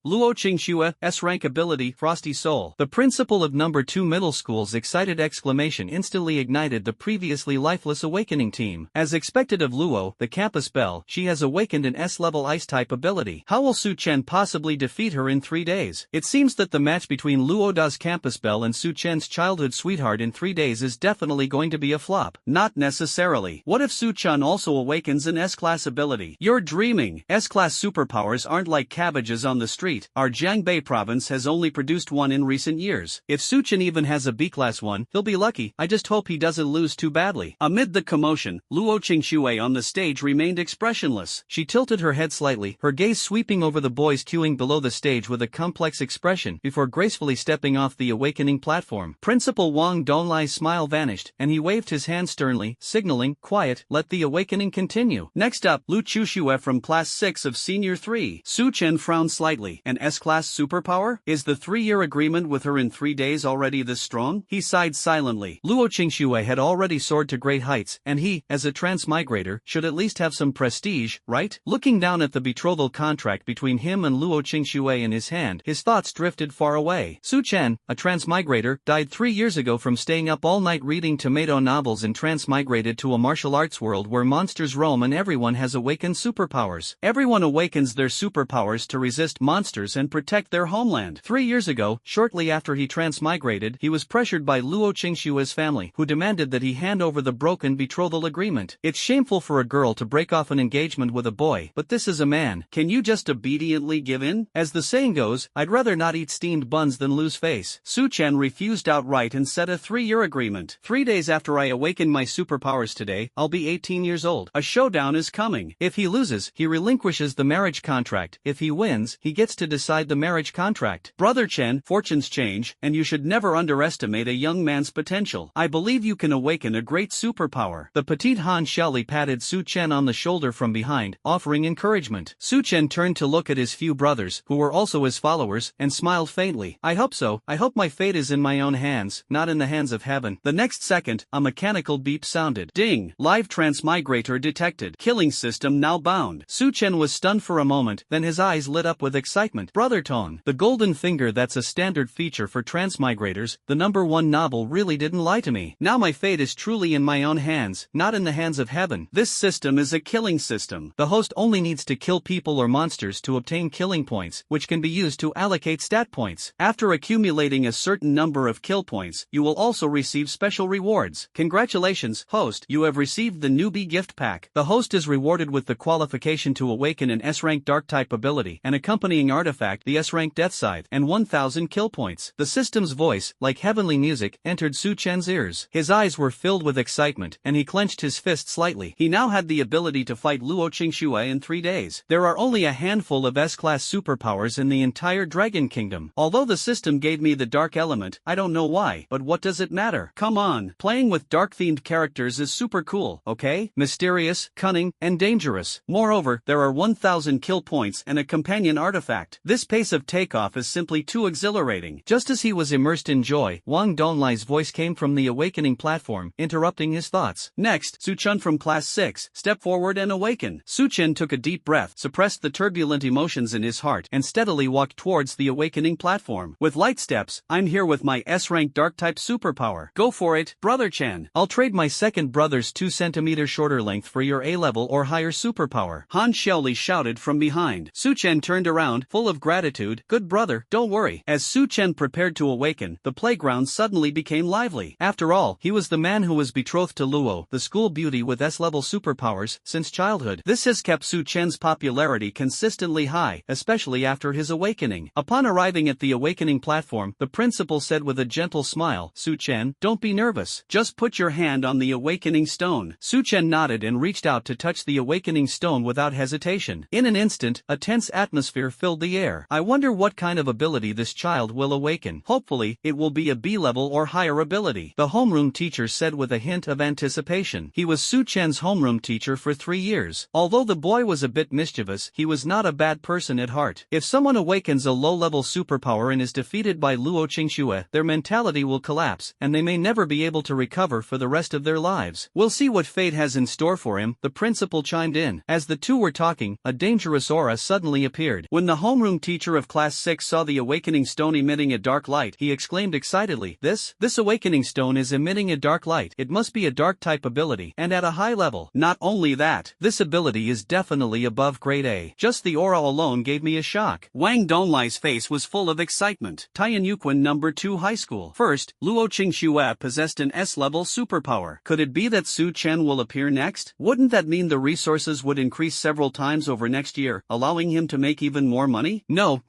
Luo Qingxue, S-rank ability, Frosty Soul. The principal of number 2 middle school's excited exclamation instantly ignited the previously lifeless awakening team. As expected of Luo, the campus belle, she has awakened an S-level ice-type ability. How will Su Chen possibly defeat her in 3 days? It seems that the match between Luo Da's campus belle and Su Chen's childhood sweetheart in 3 days is definitely going to be a flop. Not necessarily. What if Su Chen also awakens an S-class ability? You're dreaming. S-class superpowers aren't like cabbages on the street. Our Jiangbei province has only produced one in recent years. If Su Chen even has a B-class one, he'll be lucky. I just hope he doesn't lose too badly. Amid the commotion, Luo Qingxue on the stage remained expressionless. She tilted her head slightly, her gaze sweeping over the boys queuing below the stage with a complex expression before gracefully stepping off the awakening platform. Principal Wang Donlai's smile vanished, and he waved his hand sternly, signaling, "Quiet, let the awakening continue." Next up, Lu Chuxue from Class 6 of Senior 3. Su Chen frowned slightly. An S-class superpower? Is the 3-year agreement with her in 3 days already this strong? He sighed silently. Luo Qingxue had already soared to great heights, and he, as a transmigrator, should at least have some prestige, right? Looking down at the betrothal contract between him and Luo Qingxue in his hand, his thoughts drifted far away. Su Chen, a transmigrator, died 3 years ago from staying up all night reading tomato novels and transmigrated to a martial arts world where monsters roam and everyone has awakened superpowers. Everyone awakens their superpowers to resist monsters and protect their homeland. 3 years ago, shortly after he transmigrated, he was pressured by Luo Qingxue's family, who demanded that he hand over the broken betrothal agreement. It's shameful for a girl to break off an engagement with a boy, but this is a man. Can you just obediently give in? As the saying goes, I'd rather not eat steamed buns than lose face. Su Chen refused outright and set a 3-year agreement. 3 days after I awaken my superpowers today, I'll be 18 years old. A showdown is coming. If he loses, he relinquishes the marriage contract. If he wins, he gets to decide the marriage contract. Brother Chen, fortunes change, and you should never underestimate a young man's potential. I believe you can awaken a great superpower. The petite Han Xiaoli patted Su Chen on the shoulder from behind, offering encouragement. Su Chen turned to look at his few brothers, who were also his followers, and smiled faintly. I hope so. I hope my fate is in my own hands, not in the hands of heaven. The next second, a mechanical beep sounded. Ding! Live transmigrator detected. Killing system now bound. Su Chen was stunned for a moment, then his eyes lit up with excitement. Brother Tong, the golden finger that's a standard feature for transmigrators, the #1 novel really didn't lie to me. Now my fate is truly in my own hands, not in the hands of heaven. This system is a killing system. The host only needs to kill people or monsters to obtain killing points, which can be used to allocate stat points. After accumulating a certain number of kill points, you will also receive special rewards. Congratulations, host, you have received the newbie gift pack. The host is rewarded with the qualification to awaken an S-rank dark-type ability, an accompanying artifact, the S-rank Death Scythe, and 1,000 kill points. The system's voice, like heavenly music, entered Su Chen's ears. His eyes were filled with excitement, and he clenched his fist slightly. He now had the ability to fight Luo Qingxue in 3 days. There are only a handful of S-class superpowers in the entire Dragon Kingdom. Although the system gave me the dark element, I don't know why, but what does it matter? Come on, playing with dark-themed characters is super cool, okay? Mysterious, cunning, and dangerous. Moreover, there are 1,000 kill points and a companion artifact. This pace of takeoff is simply too exhilarating. Just as he was immersed in joy, Wang Donlai's voice came from the awakening platform, interrupting his thoughts. Next, Su Chen from Class 6, step forward and awaken. Su Chen took a deep breath, suppressed the turbulent emotions in his heart, and steadily walked towards the awakening platform. With light steps, I'm here with my S-rank dark-type superpower. Go for it, Brother Chen. I'll trade my second brother's 2 cm shorter length for your A-level or higher superpower. Han Xiaoli shouted from behind. Su Chen turned around, full of gratitude. Good brother, don't worry. As Su Chen prepared to awaken, the playground suddenly became lively. After all, he was the man who was betrothed to Luo, the school beauty with S-level superpowers, since childhood. This has kept Su Chen's popularity consistently high, especially after his awakening. Upon arriving at the awakening platform, the principal said with a gentle smile, Su Chen, don't be nervous. Just put your hand on the awakening stone. Su Chen nodded and reached out to touch the awakening stone without hesitation. In an instant, a tense atmosphere filled the air. I wonder what kind of ability this child will awaken. Hopefully, it will be a B-level or higher ability. The homeroom teacher said with a hint of anticipation. He was Su Chen's homeroom teacher for 3 years. Although the boy was a bit mischievous, he was not a bad person at heart. If someone awakens a low-level superpower and is defeated by Luo Qingxue, their mentality will collapse, and they may never be able to recover for the rest of their lives. We'll see what fate has in store for him, the principal chimed in. As the two were talking, a dangerous aura suddenly appeared. When the homeroom teacher of class 6 saw the awakening stone emitting a dark light. He exclaimed excitedly, This awakening stone is emitting a dark light. It must be a dark type ability, and at a high level. Not only that, this ability is definitely above grade A. Just the aura alone gave me a shock. Wang Donglai's face was full of excitement. Taiyan Yuquan number 2 high school. First, Luo Qingxue possessed an S-level superpower. Could it be that Su Chen will appear next? Wouldn't that mean the resources would increase several times over next year, allowing him to make even more money? No.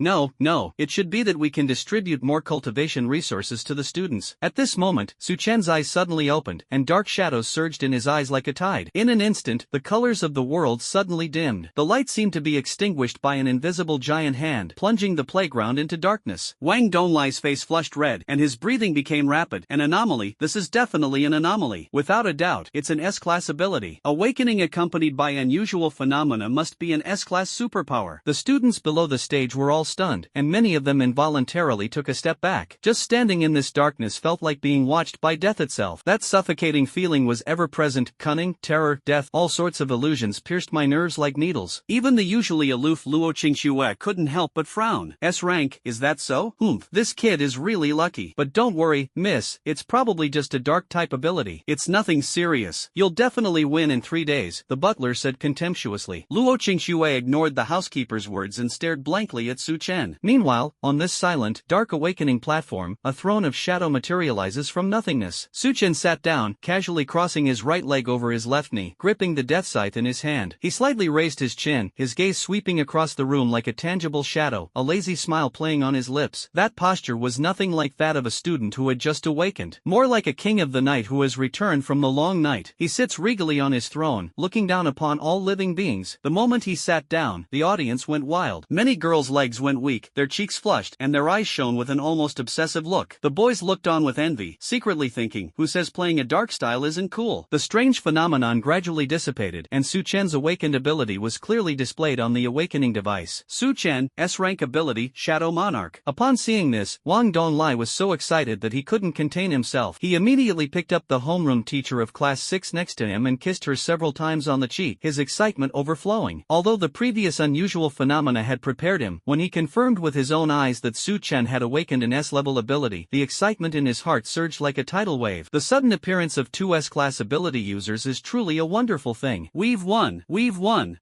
It should be that we can distribute more cultivation resources to the students. At this moment, Su Chen's eyes suddenly opened, and dark shadows surged in his eyes like a tide. In an instant, the colors of the world suddenly dimmed. The light seemed to be extinguished by an invisible giant hand, plunging the playground into darkness. Wang Donglai's face flushed red, and his breathing became rapid. An anomaly. This is definitely an anomaly. Without a doubt, it's an S-class ability. Awakening accompanied by unusual phenomena must be an S-class superpower. The students below the stage were all stunned, and many of them involuntarily took a step back. Just standing in this darkness felt like being watched by death itself. That suffocating feeling was ever-present. Cunning, terror, death, all sorts of illusions pierced my nerves like needles. Even the usually aloof Luo Qingxue couldn't help but frown. S-rank, is that so? This kid is really lucky. But don't worry, miss, it's probably just a dark type ability. It's nothing serious. You'll definitely win in 3 days, the butler said contemptuously. Luo Qingxue ignored the housekeeper's words and stared blankly at Su Chen. Meanwhile, on this silent, dark awakening platform, a throne of shadow materializes from nothingness. Su Chen sat down, casually crossing his right leg over his left knee, gripping the death scythe in his hand. He slightly raised his chin, his gaze sweeping across the room like a tangible shadow, a lazy smile playing on his lips. That posture was nothing like that of a student who had just awakened. More like a king of the night who has returned from the long night. He sits regally on his throne, looking down upon all living beings. The moment he sat down, the audience went wild. Many girls' legs went weak, their cheeks flushed, and their eyes shone with an almost obsessive look. The boys looked on with envy, secretly thinking, who says playing a dark style isn't cool? The strange phenomenon gradually dissipated, and Su Chen's awakened ability was clearly displayed on the awakening device. Su Chen, S-rank ability, Shadow Monarch. Upon seeing this, Wang Donglai was so excited that he couldn't contain himself. He immediately picked up the homeroom teacher of class 6 next to him and kissed her several times on the cheek, his excitement overflowing. Although the previous unusual phenomena had prepared him, when he confirmed with his own eyes that Su Chen had awakened an S-level ability, the excitement in his heart surged like a tidal wave. The sudden appearance of 2 S-class ability users is truly a wonderful thing. We've won.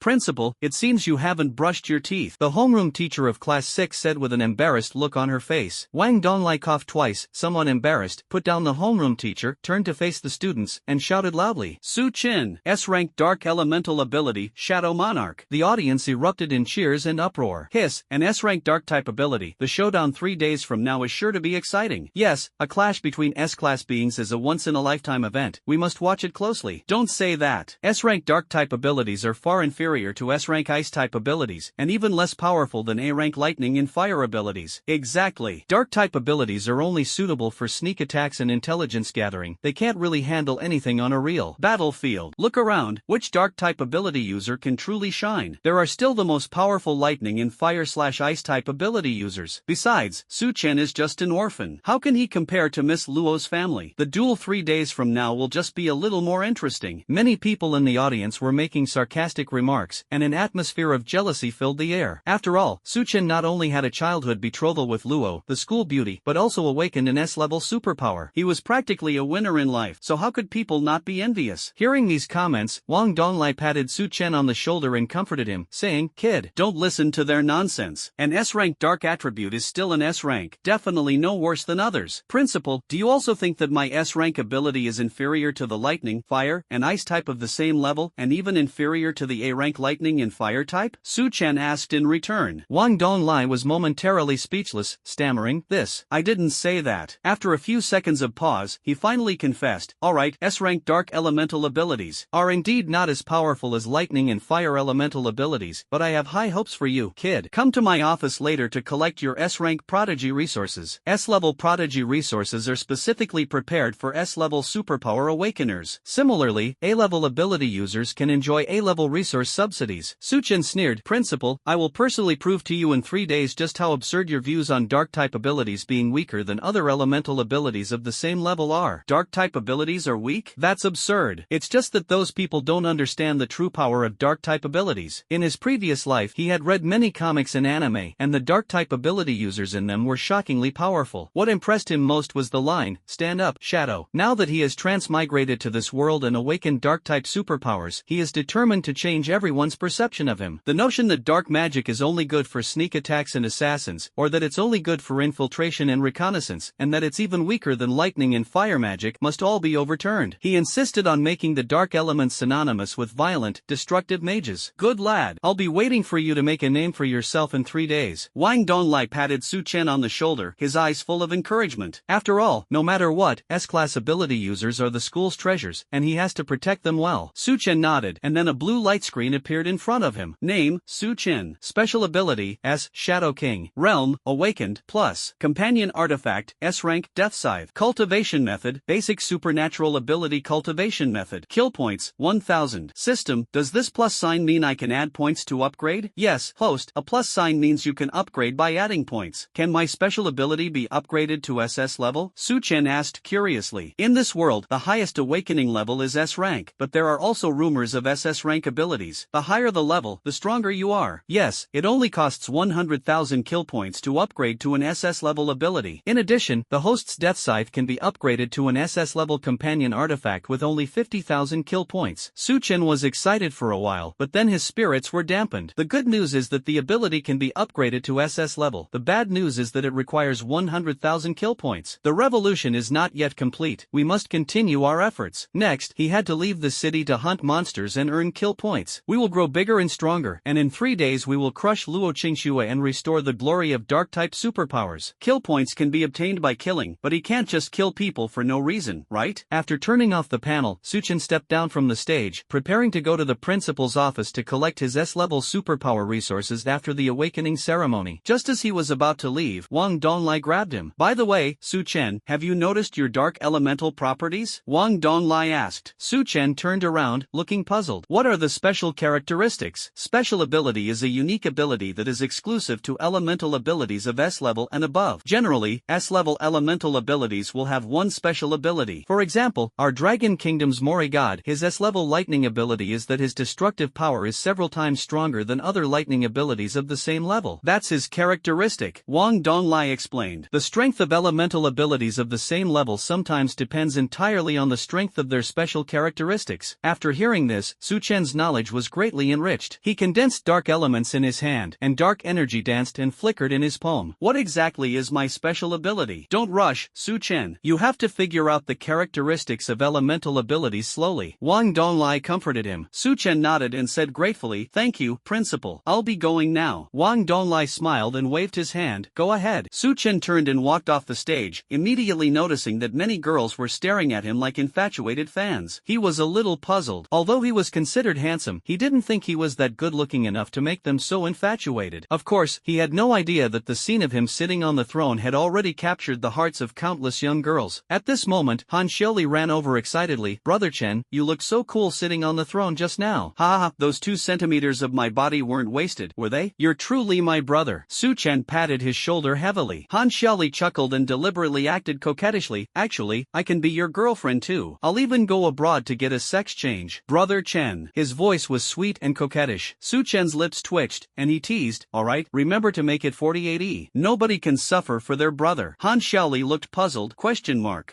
Principal, it seems you haven't brushed your teeth, the homeroom teacher of class 6 said with an embarrassed look on her face. Wang Donglai coughed twice, somewhat embarrassed, put down the homeroom teacher, turned to face the students, and shouted loudly, Su Chen, S-rank dark elemental ability, Shadow Monarch. The audience erupted in cheers and uproar. Hiss, an S-rank dark type ability. The showdown 3 days from now is sure to be exciting. Yes, a clash between S-class beings is a once-in-a-lifetime event. We must watch it closely. Don't say that. S-rank dark type abilities are far inferior to S-rank ice type abilities, and even less powerful than A-rank lightning and fire abilities. Exactly. Dark type abilities are only suitable for sneak attacks and intelligence gathering. They can't really handle anything on a real battlefield. Look around. Which dark type ability user can truly shine? There are still the most powerful lightning and fire/ice type ability users. Besides, Su Chen is just an orphan. How can he compare to Miss Luo's family? The duel 3 days from now will just be a little more interesting. Many people in the audience were making sarcastic remarks, and an atmosphere of jealousy filled the air. After all, Su Chen not only had a childhood betrothal with Luo, the school beauty, but also awakened an S-level superpower. He was practically a winner in life, so how could people not be envious? Hearing these comments, Wang Donglai patted Su Chen on the shoulder and comforted him, saying, Kid, don't listen to their nonsense. An S-rank dark attribute is still an S-rank, definitely no worse than others. Principal, do you also think that my S-rank ability is inferior to the lightning, fire, and ice type of the same level, and even inferior to the A-rank lightning and fire type? Su Chen asked in return. Wang Donglai was momentarily speechless, stammering, I didn't say that. After a few seconds of pause, he finally confessed, alright, S-rank dark elemental abilities are indeed not as powerful as lightning and fire elemental abilities, but I have high hopes for you, kid. Come to my office later to collect your S-rank prodigy resources. S-level prodigy resources are specifically prepared for S-level superpower awakeners. Similarly, A-level ability users can enjoy A-level resource subsidies. Su Chen sneered, Principal, I will personally prove to you in 3 days just how absurd your views on dark-type abilities being weaker than other elemental abilities of the same level are. Dark-type abilities are weak? That's absurd. It's just that those people don't understand the true power of dark-type abilities. In his previous life, he had read many comic comics and anime, and the dark-type ability users in them were shockingly powerful. What impressed him most was the line, "Stand up, Shadow." Now that he has transmigrated to this world and awakened dark-type superpowers, he is determined to change everyone's perception of him. The notion that dark magic is only good for sneak attacks and assassins, or that it's only good for infiltration and reconnaissance, and that it's even weaker than lightning and fire magic, must all be overturned. He insisted on making the dark elements synonymous with violent, destructive mages. "Good lad, I'll be waiting for you to make a name for yourself in 3 days." Wang Donglai patted Su Chen on the shoulder, his eyes full of encouragement. After all, no matter what, S-class ability users are the school's treasures, and he has to protect them well. Su Chen nodded, and then a blue light screen appeared in front of him. Name, Su Chen. Special ability, S, Shadow King. Realm, Awakened, plus. Companion artifact, S-rank, Death Scythe. Cultivation method, Basic Supernatural Ability Cultivation Method. Kill points, 1000. System, does this plus sign mean I can add points to upgrade? Yes, host, a plus sign means you can upgrade by adding points. Can my special ability be upgraded to SS level? Su Chen asked curiously. In this world, the highest awakening level is S rank, but there are also rumors of SS rank abilities. The higher the level, the stronger you are. Yes, it only costs 100,000 kill points to upgrade to an SS level ability. In addition, the host's Death Scythe can be upgraded to an SS level companion artifact with only 50,000 kill points. Su Chen was excited for a while, but then his spirits were dampened. The good news is that the ability can be upgraded to SS level. The bad news is that it requires 100,000 kill points. The revolution is not yet complete. We must continue our efforts. Next, he had to leave the city to hunt monsters and earn kill points. We will grow bigger and stronger, and in 3 days we will crush Luo Qingxue and restore the glory of dark-type superpowers. Kill points can be obtained by killing, but he can't just kill people for no reason, right? After turning off the panel, Su Chen stepped down from the stage, preparing to go to the principal's office to collect his S-level superpower resources after the awakening ceremony. Just as he was about to leave, Wang Donglai grabbed him. "By the way, Su Chen, have you noticed your dark elemental properties?" Wang Donglai asked. Su Chen turned around, looking puzzled. "What are the special characteristics?" Special ability is a unique ability that is exclusive to elemental abilities of S-level and above. Generally, S-level elemental abilities will have one special ability. For example, our Dragon Kingdom's Mori God, his S-level lightning ability is that his destructive power is several times stronger than other lightning abilities of the same level. That's his characteristic, Wang Donglai explained. The strength of elemental abilities of the same level sometimes depends entirely on the strength of their special characteristics. After hearing this, Su Chen's knowledge was greatly enriched. He condensed dark elements in his hand, and dark energy danced and flickered in his palm. "What exactly is my special ability?" "Don't rush, Su Chen. You have to figure out the characteristics of elemental abilities slowly." Wang Donglai comforted him. Su Chen nodded and said gratefully, "Thank you, Principal. I'll be going now." Wang Donglai smiled and waved his hand. "Go ahead." Su Chen turned and walked off the stage, immediately noticing that many girls were staring at him like infatuated fans. He was a little puzzled. Although he was considered handsome, he didn't think he was that good-looking enough to make them so infatuated. Of course, he had no idea that the scene of him sitting on the throne had already captured the hearts of countless young girls. At this moment, Han Xiaoli ran over excitedly. "Brother Chen, you look so cool sitting on the throne just now." "Ha ha, those 2 centimeters of my body weren't wasted, were they? You're truly my brother." Su Chen patted his shoulder heavily. Han Xiaoli chuckled and deliberately acted coquettishly. "Actually, I can be your girlfriend too. I'll even go abroad to get a sex change." "Brother Chen." His voice was sweet and coquettish. Su Chen's lips twitched, and he teased, "Alright, remember to make it 48E. Nobody can suffer for their brother." Han Xiaoli looked puzzled.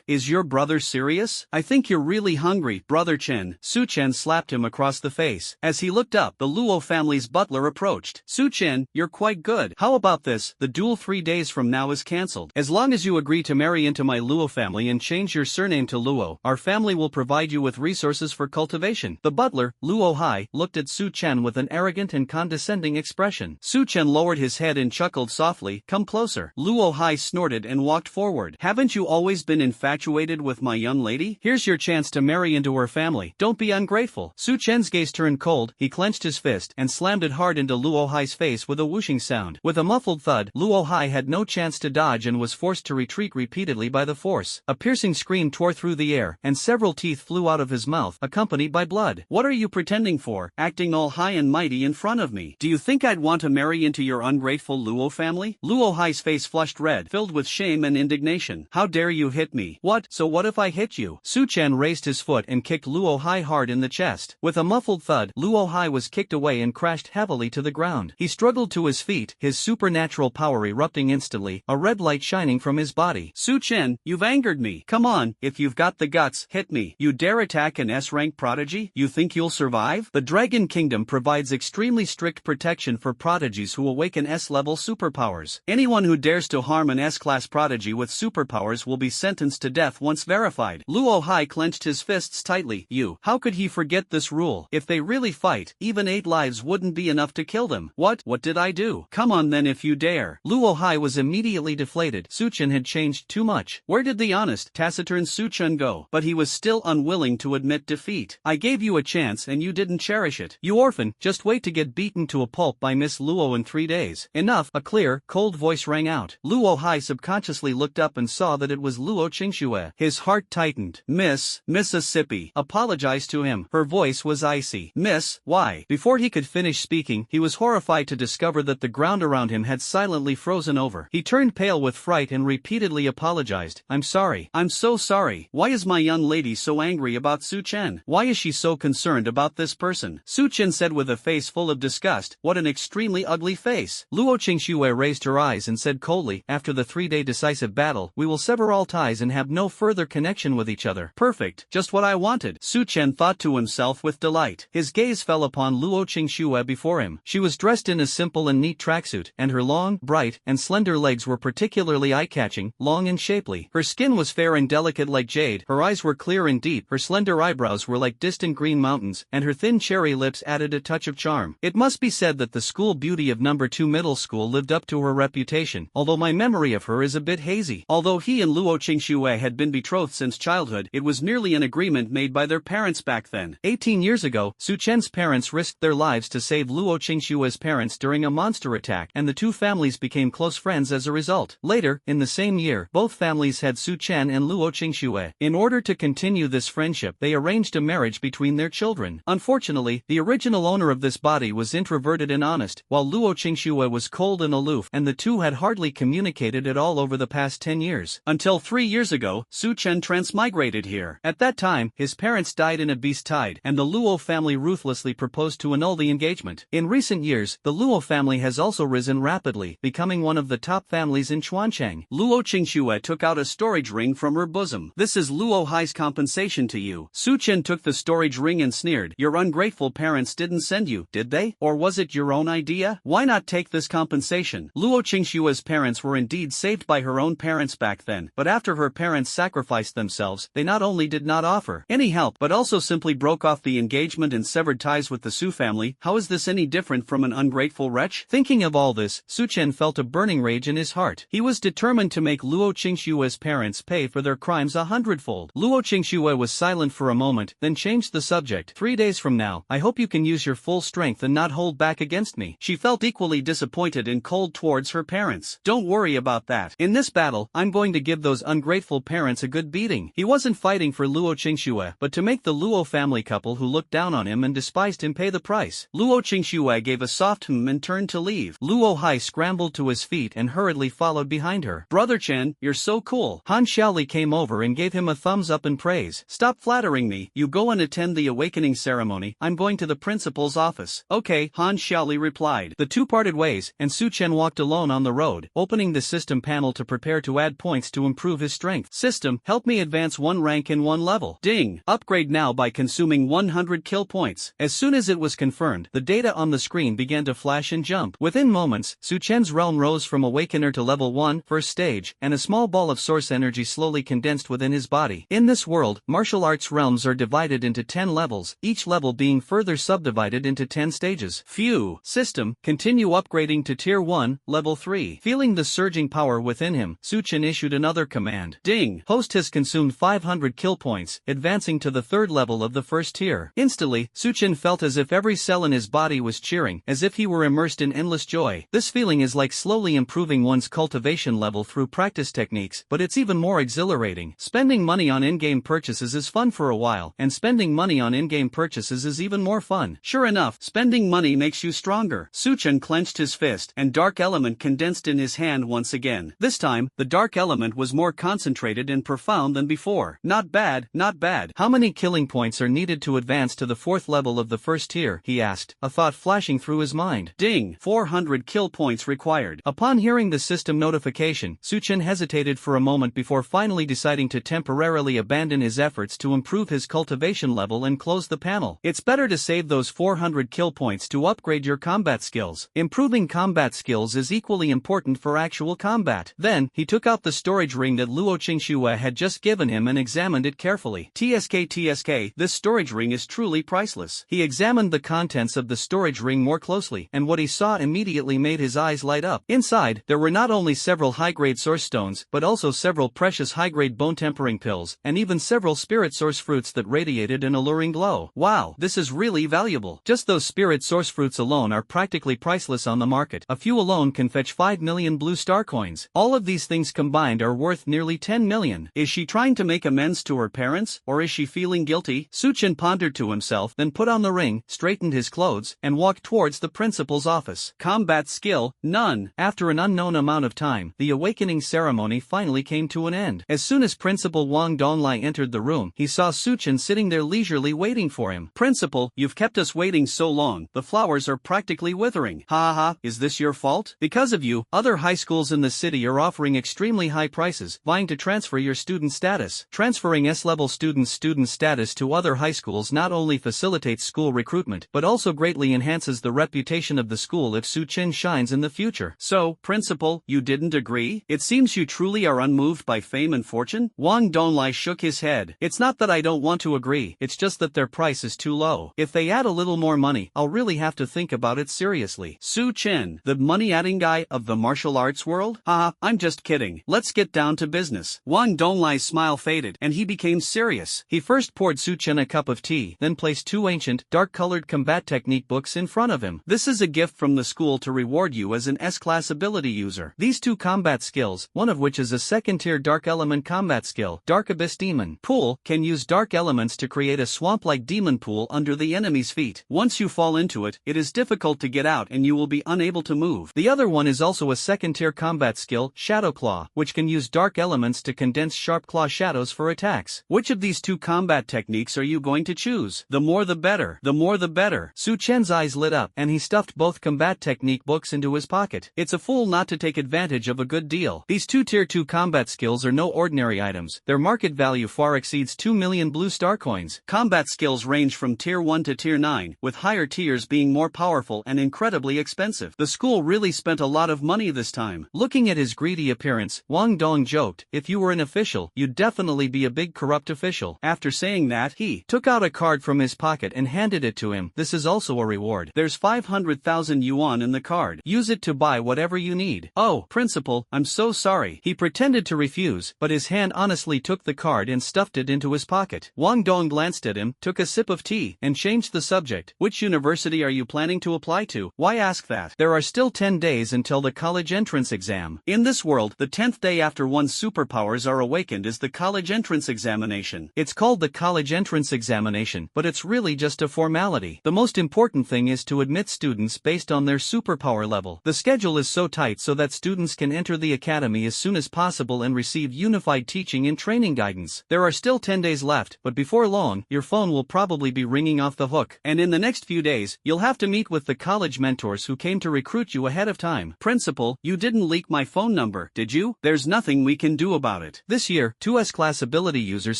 "Is your brother serious? I think you're really hungry, Brother Chen." Su Chen slapped him across the face. As he looked up, the Luo family's butler approached. "Su Chen, you're quite good. How about this? The duel 3 days from now is cancelled. As long as you agree to marry into my Luo family and change your surname to Luo, our family will provide you with resources for cultivation." The butler, Luo Hai, looked at Su Chen with an arrogant and condescending expression. Su Chen lowered his head and chuckled softly. "Come closer." Luo Hai snorted and walked forward. "Haven't you always been infatuated with my young lady? Here's your chance to marry into her family. Don't be ungrateful." Su Chen's gaze turned cold. He clenched his fist and slammed it hard into Luo Hai's face with a whooshing sound. With a muffled thud, Luo Hai had no chance to dodge and was forced to retreat repeatedly by the force. A piercing scream tore through the air, and several teeth flew out of his mouth, accompanied by blood. "What are you pretending for, acting all high and mighty in front of me? Do you think I'd want to marry into your ungrateful Luo family?" Luo Hai's face flushed red, filled with shame and indignation. "How dare you hit me?" "What? So what if I hit you?" Su Chen raised his foot and kicked Luo Hai hard in the chest. With a muffled thud, Luo Hai was kicked away and crashed heavily to the ground. He He struggled to his feet, his supernatural power erupting instantly, a red light shining from his body. Su Chen, you've angered me. Come on, if you've got the guts, hit me. You dare attack an S-rank prodigy? You think you'll survive? The Dragon Kingdom provides extremely strict protection for prodigies who awaken S-level superpowers. Anyone who dares to harm an S-class prodigy with superpowers will be sentenced to death once verified. Luo Hai clenched his fists tightly. How could he forget this rule? If they really fight, even 8 lives wouldn't be enough to kill them. What did I do? Come on then if you dare. Luo Hai was immediately deflated. Su Chen had changed too much. Where did the honest, taciturn Su Chen go? But he was still unwilling to admit defeat. I gave you a chance and you didn't cherish it. You orphan, just wait to get beaten to a pulp by Miss Luo in 3 days. Enough, a clear, cold voice rang out. Luo Hai subconsciously looked up and saw that it was Luo Qingxue. His heart tightened. Mississippi, apologize to him. Her voice was icy. Miss, why? Before he could finish speaking, he was horrified to discover that the ground around him had silently frozen over. He turned pale with fright and repeatedly apologized. I'm sorry. I'm so sorry. Why is my young lady so angry about Su Chen? Why is she so concerned about this person? Su Chen said with a face full of disgust. What an extremely ugly face. Luo Qingxue raised her eyes and said coldly, after the 3-day decisive battle, we will sever all ties and have no further connection with each other. Perfect, just what I wanted. Su Chen thought to himself with delight. His gaze fell upon Luo Qingxue before him. She was dressed in a simple and neat tracksuit, and her long, bright, and slender legs were particularly eye-catching, long and shapely. Her skin was fair and delicate like jade, her eyes were clear and deep, her slender eyebrows were like distant green mountains, and her thin cherry lips added a touch of charm. It must be said that the school beauty of No. 2 Middle School lived up to her reputation, although my memory of her is a bit hazy. Although he and Luo Qingxue had been betrothed since childhood, it was merely an agreement made by their parents back then. 18 years ago, Su Chen's parents risked their lives to save Luo Qingxue's parents during a monster attack, and the two families became close friends as a result. Later, in the same year, both families had Su Chen and Luo Qingxue. In order to continue this friendship, they arranged a marriage between their children. Unfortunately, the original owner of this body was introverted and honest, while Luo Qingxue was cold and aloof, and the two had hardly communicated at all over the past 10 years. Until 3 years ago, Su Chen transmigrated here. At that time, his parents died in a beast tide, and the Luo family ruthlessly proposed to annul the engagement. In recent years, the Luo family has also risen rapidly, becoming one of the top families in Chuancheng. Luo Qingxue took out a storage ring from her bosom. This is Luo Hai's compensation to you. Su Chen took the storage ring and sneered. Your ungrateful parents didn't send you, did they? Or was it your own idea? Why not take this compensation? Luo Qingxue's parents were indeed saved by her own parents back then, but after her parents sacrificed themselves, they not only did not offer any help but also simply broke off the engagement and severed ties with the Su family. How is this any different from an ungrateful wretch? Thinking of all this, Su Chen felt a burning rage in his heart. He was determined to make Luo Qingxue's parents pay for their crimes 100-fold. Luo Qingxue was silent for a moment, then changed the subject. 3 days from now, I hope you can use your full strength and not hold back against me. She felt equally disappointed and cold towards her parents. Don't worry about that. In this battle, I'm going to give those ungrateful parents a good beating. He wasn't fighting for Luo Qingxue, but to make the Luo family couple who looked down on him and despised him pay the price. Luo Qingxue gave a soft and turned to leave. Luo Hai scrambled to his feet and hurriedly followed behind her. Brother Chen, you're so cool. Han Xiaoli came over and gave him a thumbs up in praise. Stop flattering me. You go and attend the awakening ceremony. I'm going to the principal's office. Okay, Han Xiaoli replied. The two parted ways, and Su Chen walked alone on the road, opening the system panel to prepare to add points to improve his strength. System, help me advance 1 rank in 1 level. Ding. Upgrade now by consuming 100 kill points. As soon as it was confirmed, the data on the screen began to flash and jump. Within moments, Su Chen's realm rose from Awakener to level 1, first stage, and a small ball of source energy slowly condensed within his body. In this world, martial arts realms are divided into 10 levels, each level being further subdivided into 10 stages. Phew. System, continue upgrading to Tier 1, Level 3. Feeling the surging power within him, Su Chen issued another command. Ding. Host has consumed 500 kill points, advancing to the 3rd level of the first tier. Instantly, Su Chen felt as if every cell in his body was cheering, as if he were immersed in endless joy. This feeling is like slowly improving one's cultivation level through practice techniques, but it's even more exhilarating. Spending money on in-game purchases is fun for a while, and spending money on in-game purchases is even more fun. Sure enough, spending money makes you stronger. Su Chen clenched his fist, and dark element condensed in his hand once again. This time, the dark element was more concentrated and profound than before. Not bad, not bad. How many killing points are needed to advance to the 4th level of the first tier? He asked, a thought flashing through his mind. declined. Ding! 400 kill points required. Upon hearing the system notification, Suchen hesitated for a moment before finally deciding to temporarily abandon his efforts to improve his cultivation level and close the panel. It's better to save those 400 kill points to upgrade your combat skills. Improving combat skills is equally important for actual combat. Then, he took out the storage ring that Luo Qingxue had just given him and examined it carefully. TSK, this storage ring is truly priceless. He examined the contents of the storage ring more closely, and what he saw immediately made his eyes light up. Inside, there were not only several high-grade source stones, but also several precious high-grade bone-tempering pills, and even several spirit source fruits that radiated an alluring glow. Wow, this is really valuable. Just those spirit source fruits alone are practically priceless on the market. A few alone can fetch 5 million blue star coins. All of these things combined are worth nearly 10 million. Is she trying to make amends to her parents, or is she feeling guilty? Suchen pondered to himself, then put on the ring, straightened his clothes, and walked towards the principal's office. Combat skill, none. After an unknown amount of time, the awakening ceremony finally came to an end. As soon as Principal Wang Donglai entered the room, he saw Suchen sitting there leisurely waiting for him. Principal, you've kept us waiting so long, the flowers are practically withering. Ha ha ha, is this your fault? Because of you, other high schools in the city are offering extremely high prices, vying to transfer your student status. Transferring S-level students' student status to other high schools not only facilitates school recruitment, but also greatly enhances the reputation of the school if Suchen shines in the future. So, Principal, you didn't agree? It seems you truly are unmoved by fame and fortune? Wang Donglai shook his head. It's not that I don't want to agree, it's just that their price is too low. If they add a little more money, I'll really have to think about it seriously. Suchen, the money-adding guy of the martial arts world? Haha, I'm just kidding. Let's get down to business. Wang Donglai's smile faded, and he became serious. He first poured Suchen a cup of tea, then placed two ancient, dark-colored combat technique books in front of him. This is a gift from the school to reward you as an S-class ability user. These two combat skills, one of which is a second-tier dark element combat skill, Dark Abyss Demon Pool, can use dark elements to create a swamp-like demon pool under the enemy's feet. Once you fall into it, it is difficult to get out and you will be unable to move. The other one is also a second-tier combat skill, Shadow Claw, which can use dark elements to condense sharp claw shadows for attacks. Which of these two combat techniques are you going to choose? The more the better. The more the better. Suchen's eyes lit up, and he stuffed both combat technique books into his pocket. It's a fool not to take advantage of a good deal. These two Tier 2 combat skills are no ordinary items. Their market value far exceeds 2 million blue star coins. Combat skills range from Tier 1 to Tier 9, with higher tiers being more powerful and incredibly expensive. The school really spent a lot of money this time. Looking at his greedy appearance, Wang Dong joked, if you were an official, you'd definitely be a big corrupt official. After saying that, he took out a card from his pocket and handed it to him. This is also a reward. There's 500,000 yuan in the card. Use it to buy whatever you need. Oh, Principal, I'm so sorry. He pretended to refuse, but his hand honestly took the card and stuffed it into his pocket. Wang Dong glanced at him, took a sip of tea, and changed the subject. Which university are you planning to apply to? Why ask that? There are still 10 days until the college entrance exam. In this world, the 10th day after one's superpowers are awakened is the college entrance examination. It's called the college entrance examination, but it's really just a formality. The most important thing is to admit students based on their superpower level. The schedule is so tight so that students can enter the academy as soon as possible and receive unified teaching and training guidance. There are still 10 days left, but before long, your phone will probably be ringing off the hook. And in the next few days, you'll have to meet with the college mentors who came to recruit you ahead of time. Principal, you didn't leak my phone number, did you? There's nothing we can do about it. This year, 2 S-class ability users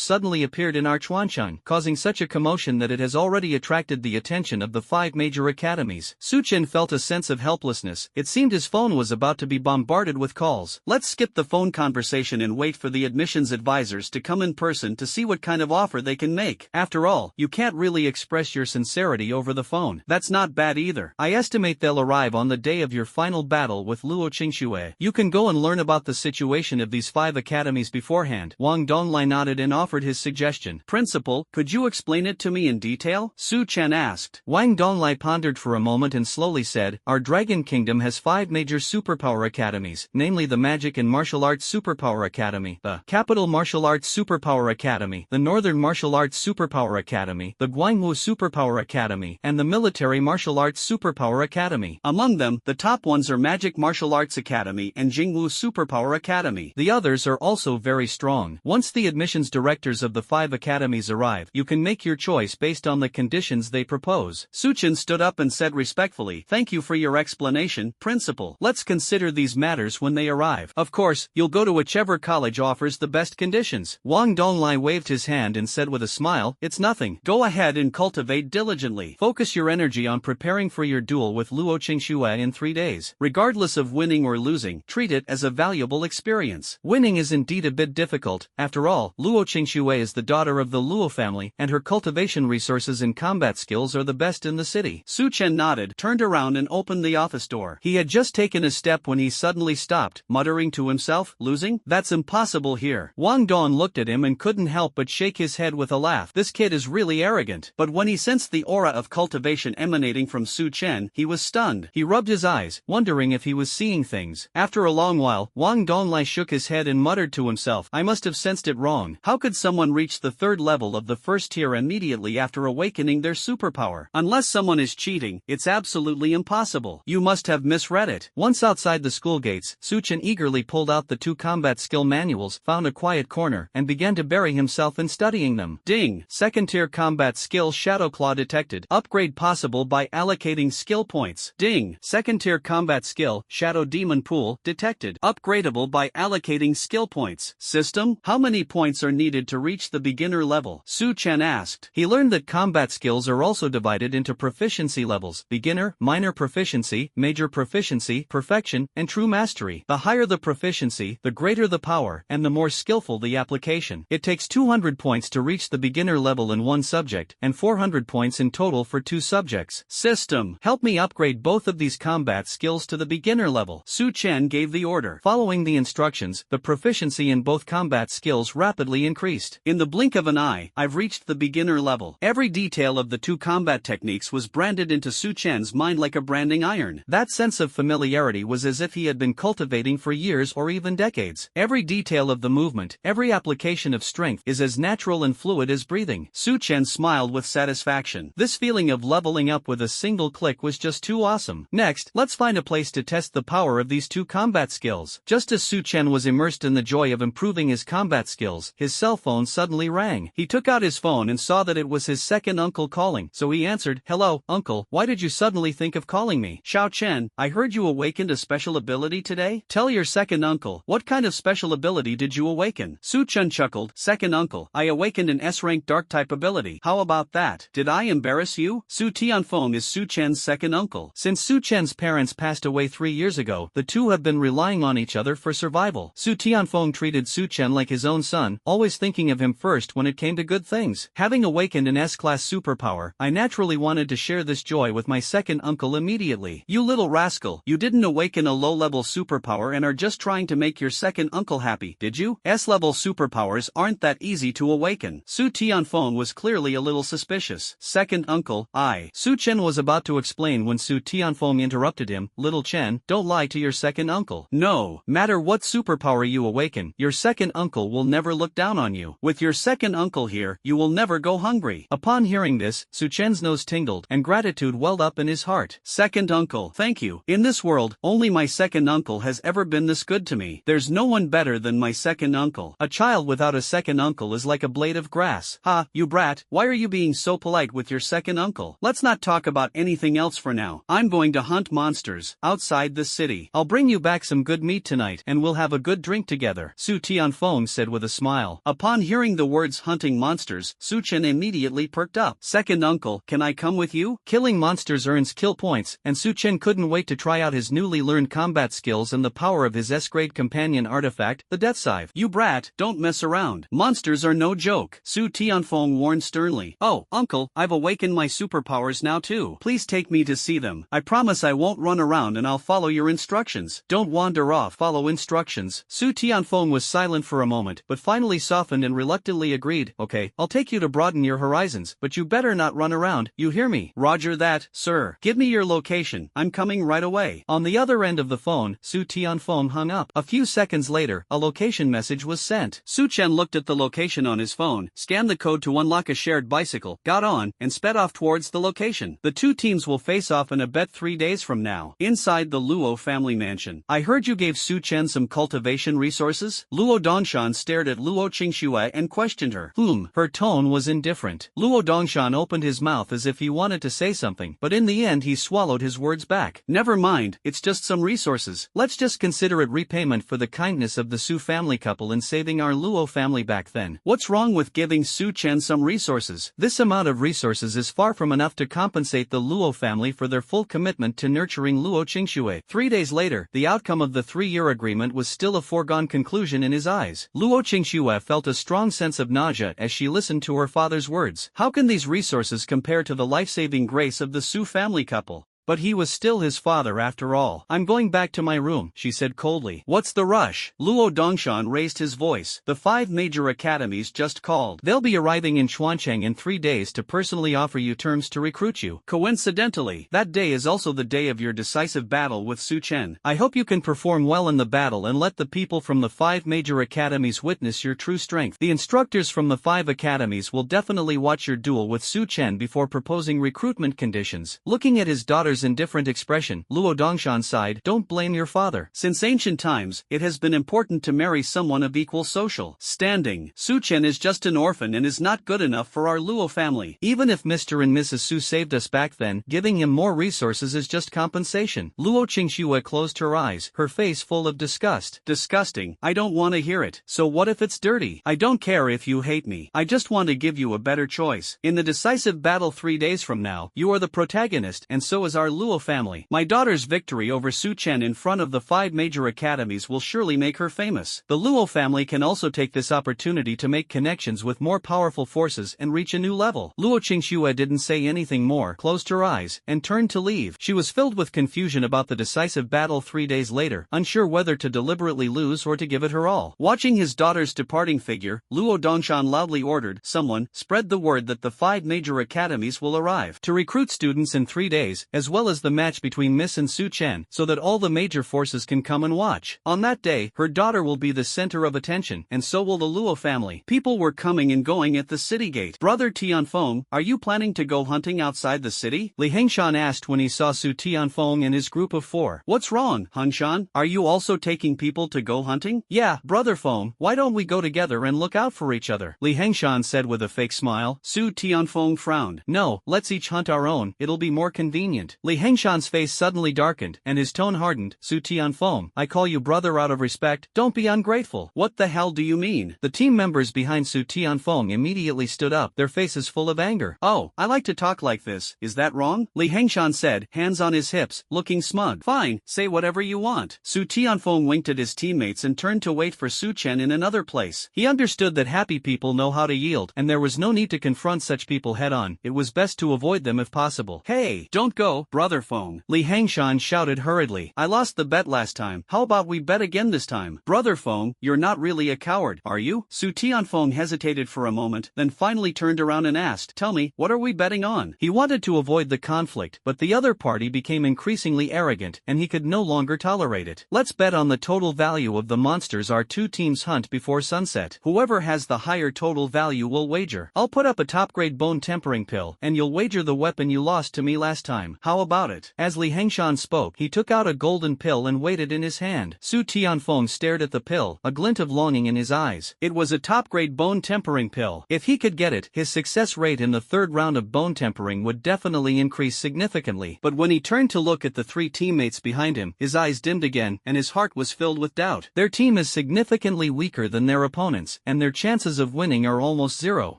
suddenly appeared in Archuanshan, causing such a commotion that it has already attracted the attention of the 5 major academies. Suchen felt a sense of helplessness. It seemed his phone was about to be bombarded with calls. Let's skip the phone conversation and wait for the admissions advisors to come in person to see what kind of offer they can make. After all, you can't really express your sincerity over the phone. That's not bad either. I estimate they'll arrive on the day of your final battle with Luo Qingxue. You can go and learn about the situation of these 5 academies beforehand. Wang Donglai nodded and offered his suggestion. Principal, could you explain it to me in detail? Su Chen asked. Wang Donglai pondered for a moment and slowly said, our Dragon Kingdom has 5 major superpower academies, namely the Magic and Martial Arts Superpower Academy, the Capital Martial Arts Superpower Academy, the Northern Martial Arts Superpower Academy, the Guangwu Superpower Academy, and the Military Martial Arts Superpower Academy. Among them, the top ones are Magic Martial Arts Academy and Jingwu Superpower Academy. The others are also very strong. Once the admissions directors of the 5 academies arrive, you can make your choice based on the conditions they propose. Suchen stood up and said respectfully, respectfully. Thank you for your explanation, Principal. Let's consider these matters when they arrive. Of course, you'll go to whichever college offers the best conditions. Wang Donglai waved his hand and said with a smile, it's nothing. Go ahead and cultivate diligently. Focus your energy on preparing for your duel with Luo Qingxue in 3 days. Regardless of winning or losing, treat it as a valuable experience. Winning is indeed a bit difficult. After all, Luo Qingxue is the daughter of the Luo family, and her cultivation resources and combat skills are the best in the city. Su Chen nodded, turned around and opened the office door. He had just taken a step when he suddenly stopped, muttering to himself, losing? That's impossible here. Wang Don looked at him and couldn't help but shake his head with a laugh. This kid is really arrogant. But when he sensed the aura of cultivation emanating from Su Chen, he was stunned. He rubbed his eyes, wondering if he was seeing things. After a long while, Wang Donglai shook his head and muttered to himself, I must have sensed it wrong. How could someone reach the 3rd level of the 1st tier immediately after awakening their superpower? Unless someone is cheating, it's absolutely impossible. You must have misread it. Once outside the school gates, Su Chen eagerly pulled out the 2 combat skill manuals, found a quiet corner, and began to bury himself in studying them. Ding! 2nd tier combat skill Shadow Claw detected. Upgrade possible by allocating skill points. Ding! 2nd tier combat skill Shadow Demon Pool detected. Upgradable by allocating skill points. System? How many points are needed to reach the beginner level? Su Chen asked. He learned that combat skills are also divided into proficiency levels: beginner, minor proficiency, major proficiency, perfection, and true mastery. The higher the proficiency, the greater the power, and the more skillful the application. It takes 200 points to reach the beginner level in one subject, and 400 points in total for 2 subjects. System, help me upgrade both of these combat skills to the beginner level. Su Chen gave the order. Following the instructions, the proficiency in both combat skills rapidly increased. In the blink of an eye, I've reached the beginner level. Every detail of the 2 combat techniques was branded into Su Chen's mind like a branding iron. That sense of familiarity was as if he had been cultivating for years or even decades. Every detail of the movement, every application of strength is as natural and fluid as breathing. Su Chen smiled with satisfaction. This feeling of leveling up with a single click was just too awesome. Next, let's find a place to test the power of these 2 combat skills. Just as Su Chen was immersed in the joy of improving his combat skills, his cell phone suddenly rang. He took out his phone and saw that it was his second uncle calling, so he answered, hello, uncle, why did you suddenly think of calling me? Xiao Chen, I heard you awakened a special ability today? Tell your second uncle, what kind of special ability did you awaken? Su Chen chuckled, second uncle, I awakened an S-rank dark type ability. How about that? Did I embarrass you? Su Tianfeng is Su Chen's second uncle. Since Su Chen's parents passed away 3 years ago, the two have been relying on each other for survival. Su Tianfeng treated Su Chen like his own son, always thinking of him first when it came to good things. Having awakened an S-class superpower, I naturally wanted to share this joy with my second uncle immediately. You little rascal, you didn't awaken a low-level superpower and are just trying to make your second uncle happy, did you? S-level superpowers aren't that easy to awaken. Su Tianfeng was clearly a little suspicious. Second uncle, Su Chen was about to explain when Su Tianfeng interrupted him, little Chen, don't lie to your second uncle. No matter what superpower you awaken, your second uncle will never look down on you. With your second uncle here, you will never go hungry. Upon hearing this, Su Chen's nose tingled, and gratitude welled up in his heart. Second uncle, thank you. In this world, only my second uncle has ever been this good to me. There's no one better than my second uncle. A child without a second uncle is like a blade of grass. Ha, you brat, why are you being so polite with your second uncle? Let's not talk about anything else for now. I'm going to hunt monsters outside the city. I'll bring you back some good meat tonight, and we'll have a good drink together, Su Tianfeng said with a smile. Upon hearing the words hunting monsters, Su Chen immediately perked up. Second uncle, can I come with you? Killing monsters earns kill points, and Su Chen couldn't wait to try out his newly learned combat skills and the power of his S-grade companion artifact, the Death Scythe. You brat, don't mess around. Monsters are no joke, Su Tianfeng warned sternly. Oh, uncle, I've awakened my superpowers now too. Please take me to see them. I promise I won't run around and I'll follow your instructions. Don't wander off, follow instructions. Su Tianfeng was silent for a moment, but finally softened and reluctantly agreed. Okay, I'll take you to broaden your horizons, but you better not run around, you hear me? Roger that, sir. Give me your location, I'm coming right away. On the other end of the phone, Su Tianfeng hung up. A few seconds later, a location message was sent. Su Chen looked at the location on his phone, scanned the code to unlock a shared bicycle, got on, and sped off towards the location. The two teams will face off in a bet 3 days from now. Inside the Luo family mansion. I heard you gave Su Chen some cultivation resources? Luo Dongshan stared at Luo Qingxue and questioned her. Her tone was indifferent. Luo Dongshan opened his mouth as if he wanted to say something, but in the end he swallowed his words back. Never mind, it's just some resources. Let's just consider it repayment for the kindness of the Su family couple in saving our Luo family back then. What's wrong with giving Su Chen some resources? This amount of resources is far from enough to compensate the Luo family for their full commitment to nurturing Luo Qingxue. 3 days later, the outcome of the 3-year agreement was still a foregone conclusion in his eyes. Luo Qingxue felt a strong sense of nausea as she listened to her father's words. How can these resources compare to the life-saving grace of the Su family couple? But he was still his father after all. I'm going back to my room, she said coldly. What's the rush? Luo Dongshan raised his voice. The 5 major academies just called. They'll be arriving in Chuancheng in 3 days to personally offer you terms to recruit you. Coincidentally, that day is also the day of your decisive battle with Su Chen. I hope you can perform well in the battle and let the people from the 5 major academies witness your true strength. The instructors from the 5 academies will definitely watch your duel with Su Chen before proposing recruitment conditions. Looking at his daughter's indifferent expression, Luo Dongshan sighed. Don't blame your father. Since ancient times, it has been important to marry someone of equal social standing. Su Chen is just an orphan and is not good enough for our Luo family. Even if Mr. and Mrs. Su saved us back then, giving him more resources is just compensation. Luo Qingxue closed her eyes, her face full of disgust. Disgusting. I don't want to hear it. So what if it's dirty? I don't care if you hate me. I just want to give you a better choice. In the decisive battle 3 days from now, you are the protagonist and so is our Luo family. My daughter's victory over Su Chen in front of the 5 major academies will surely make her famous. The Luo family can also take this opportunity to make connections with more powerful forces and reach a new level. Luo Qingxue didn't say anything more, closed her eyes, and turned to leave. She was filled with confusion about the decisive battle 3 days later, unsure whether to deliberately lose or to give it her all. Watching his daughter's departing figure, Luo Dongshan loudly ordered, someone, spread the word that the 5 major academies will arrive to recruit students in 3 days, as well as the match between Miss and Su Chen, so that all the major forces can come and watch. On that day, her daughter will be the center of attention, and so will the Luo family. People were coming and going at the city gate. Brother Tianfeng, are you planning to go hunting outside the city? Li Hengshan asked when he saw Su Tianfeng and his group of 4. What's wrong, Hengshan? Are you also taking people to go hunting? Yeah, Brother Feng, why don't we go together and look out for each other? Li Hengshan said with a fake smile. Su Tianfeng frowned. No, let's each hunt our own, it'll be more convenient. Li Hengshan's face suddenly darkened, and his tone hardened. Su Tianfeng, I call you brother out of respect, don't be ungrateful. What the hell do you mean? The team members behind Su Tianfeng immediately stood up, their faces full of anger. Oh, I like to talk like this, is that wrong? Li Hengshan said, hands on his hips, looking smug. Fine, say whatever you want. Su Tianfeng winked at his teammates and turned to wait for Su Chen in another place. He understood that happy people know how to yield, and there was no need to confront such people head-on. It was best to avoid them if possible. Hey, don't go, Brother Feng. Li Hengshan shouted hurriedly. I lost the bet last time. How about we bet again this time? Brother Feng, you're not really a coward, are you? Su Tianfeng hesitated for a moment, then finally turned around and asked, tell me, what are we betting on? He wanted to avoid the conflict, but the other party became increasingly arrogant, and he could no longer tolerate it. Let's bet on the total value of the monsters our 2 teams hunt before sunset. Whoever has the higher total value will wager. I'll put up a top-grade bone tempering pill, and you'll wager the weapon you lost to me last time. How about it? As Li Hengshan spoke, he took out a golden pill and weighed it in his hand. Su Tianfeng stared at the pill, a glint of longing in his eyes. It was a top-grade bone tempering pill. If he could get it, his success rate in the 3rd round of bone tempering would definitely increase significantly. But when he turned to look at the 3 teammates behind him, his eyes dimmed again, and his heart was filled with doubt. Their team is significantly weaker than their opponents, and their chances of winning are almost 0.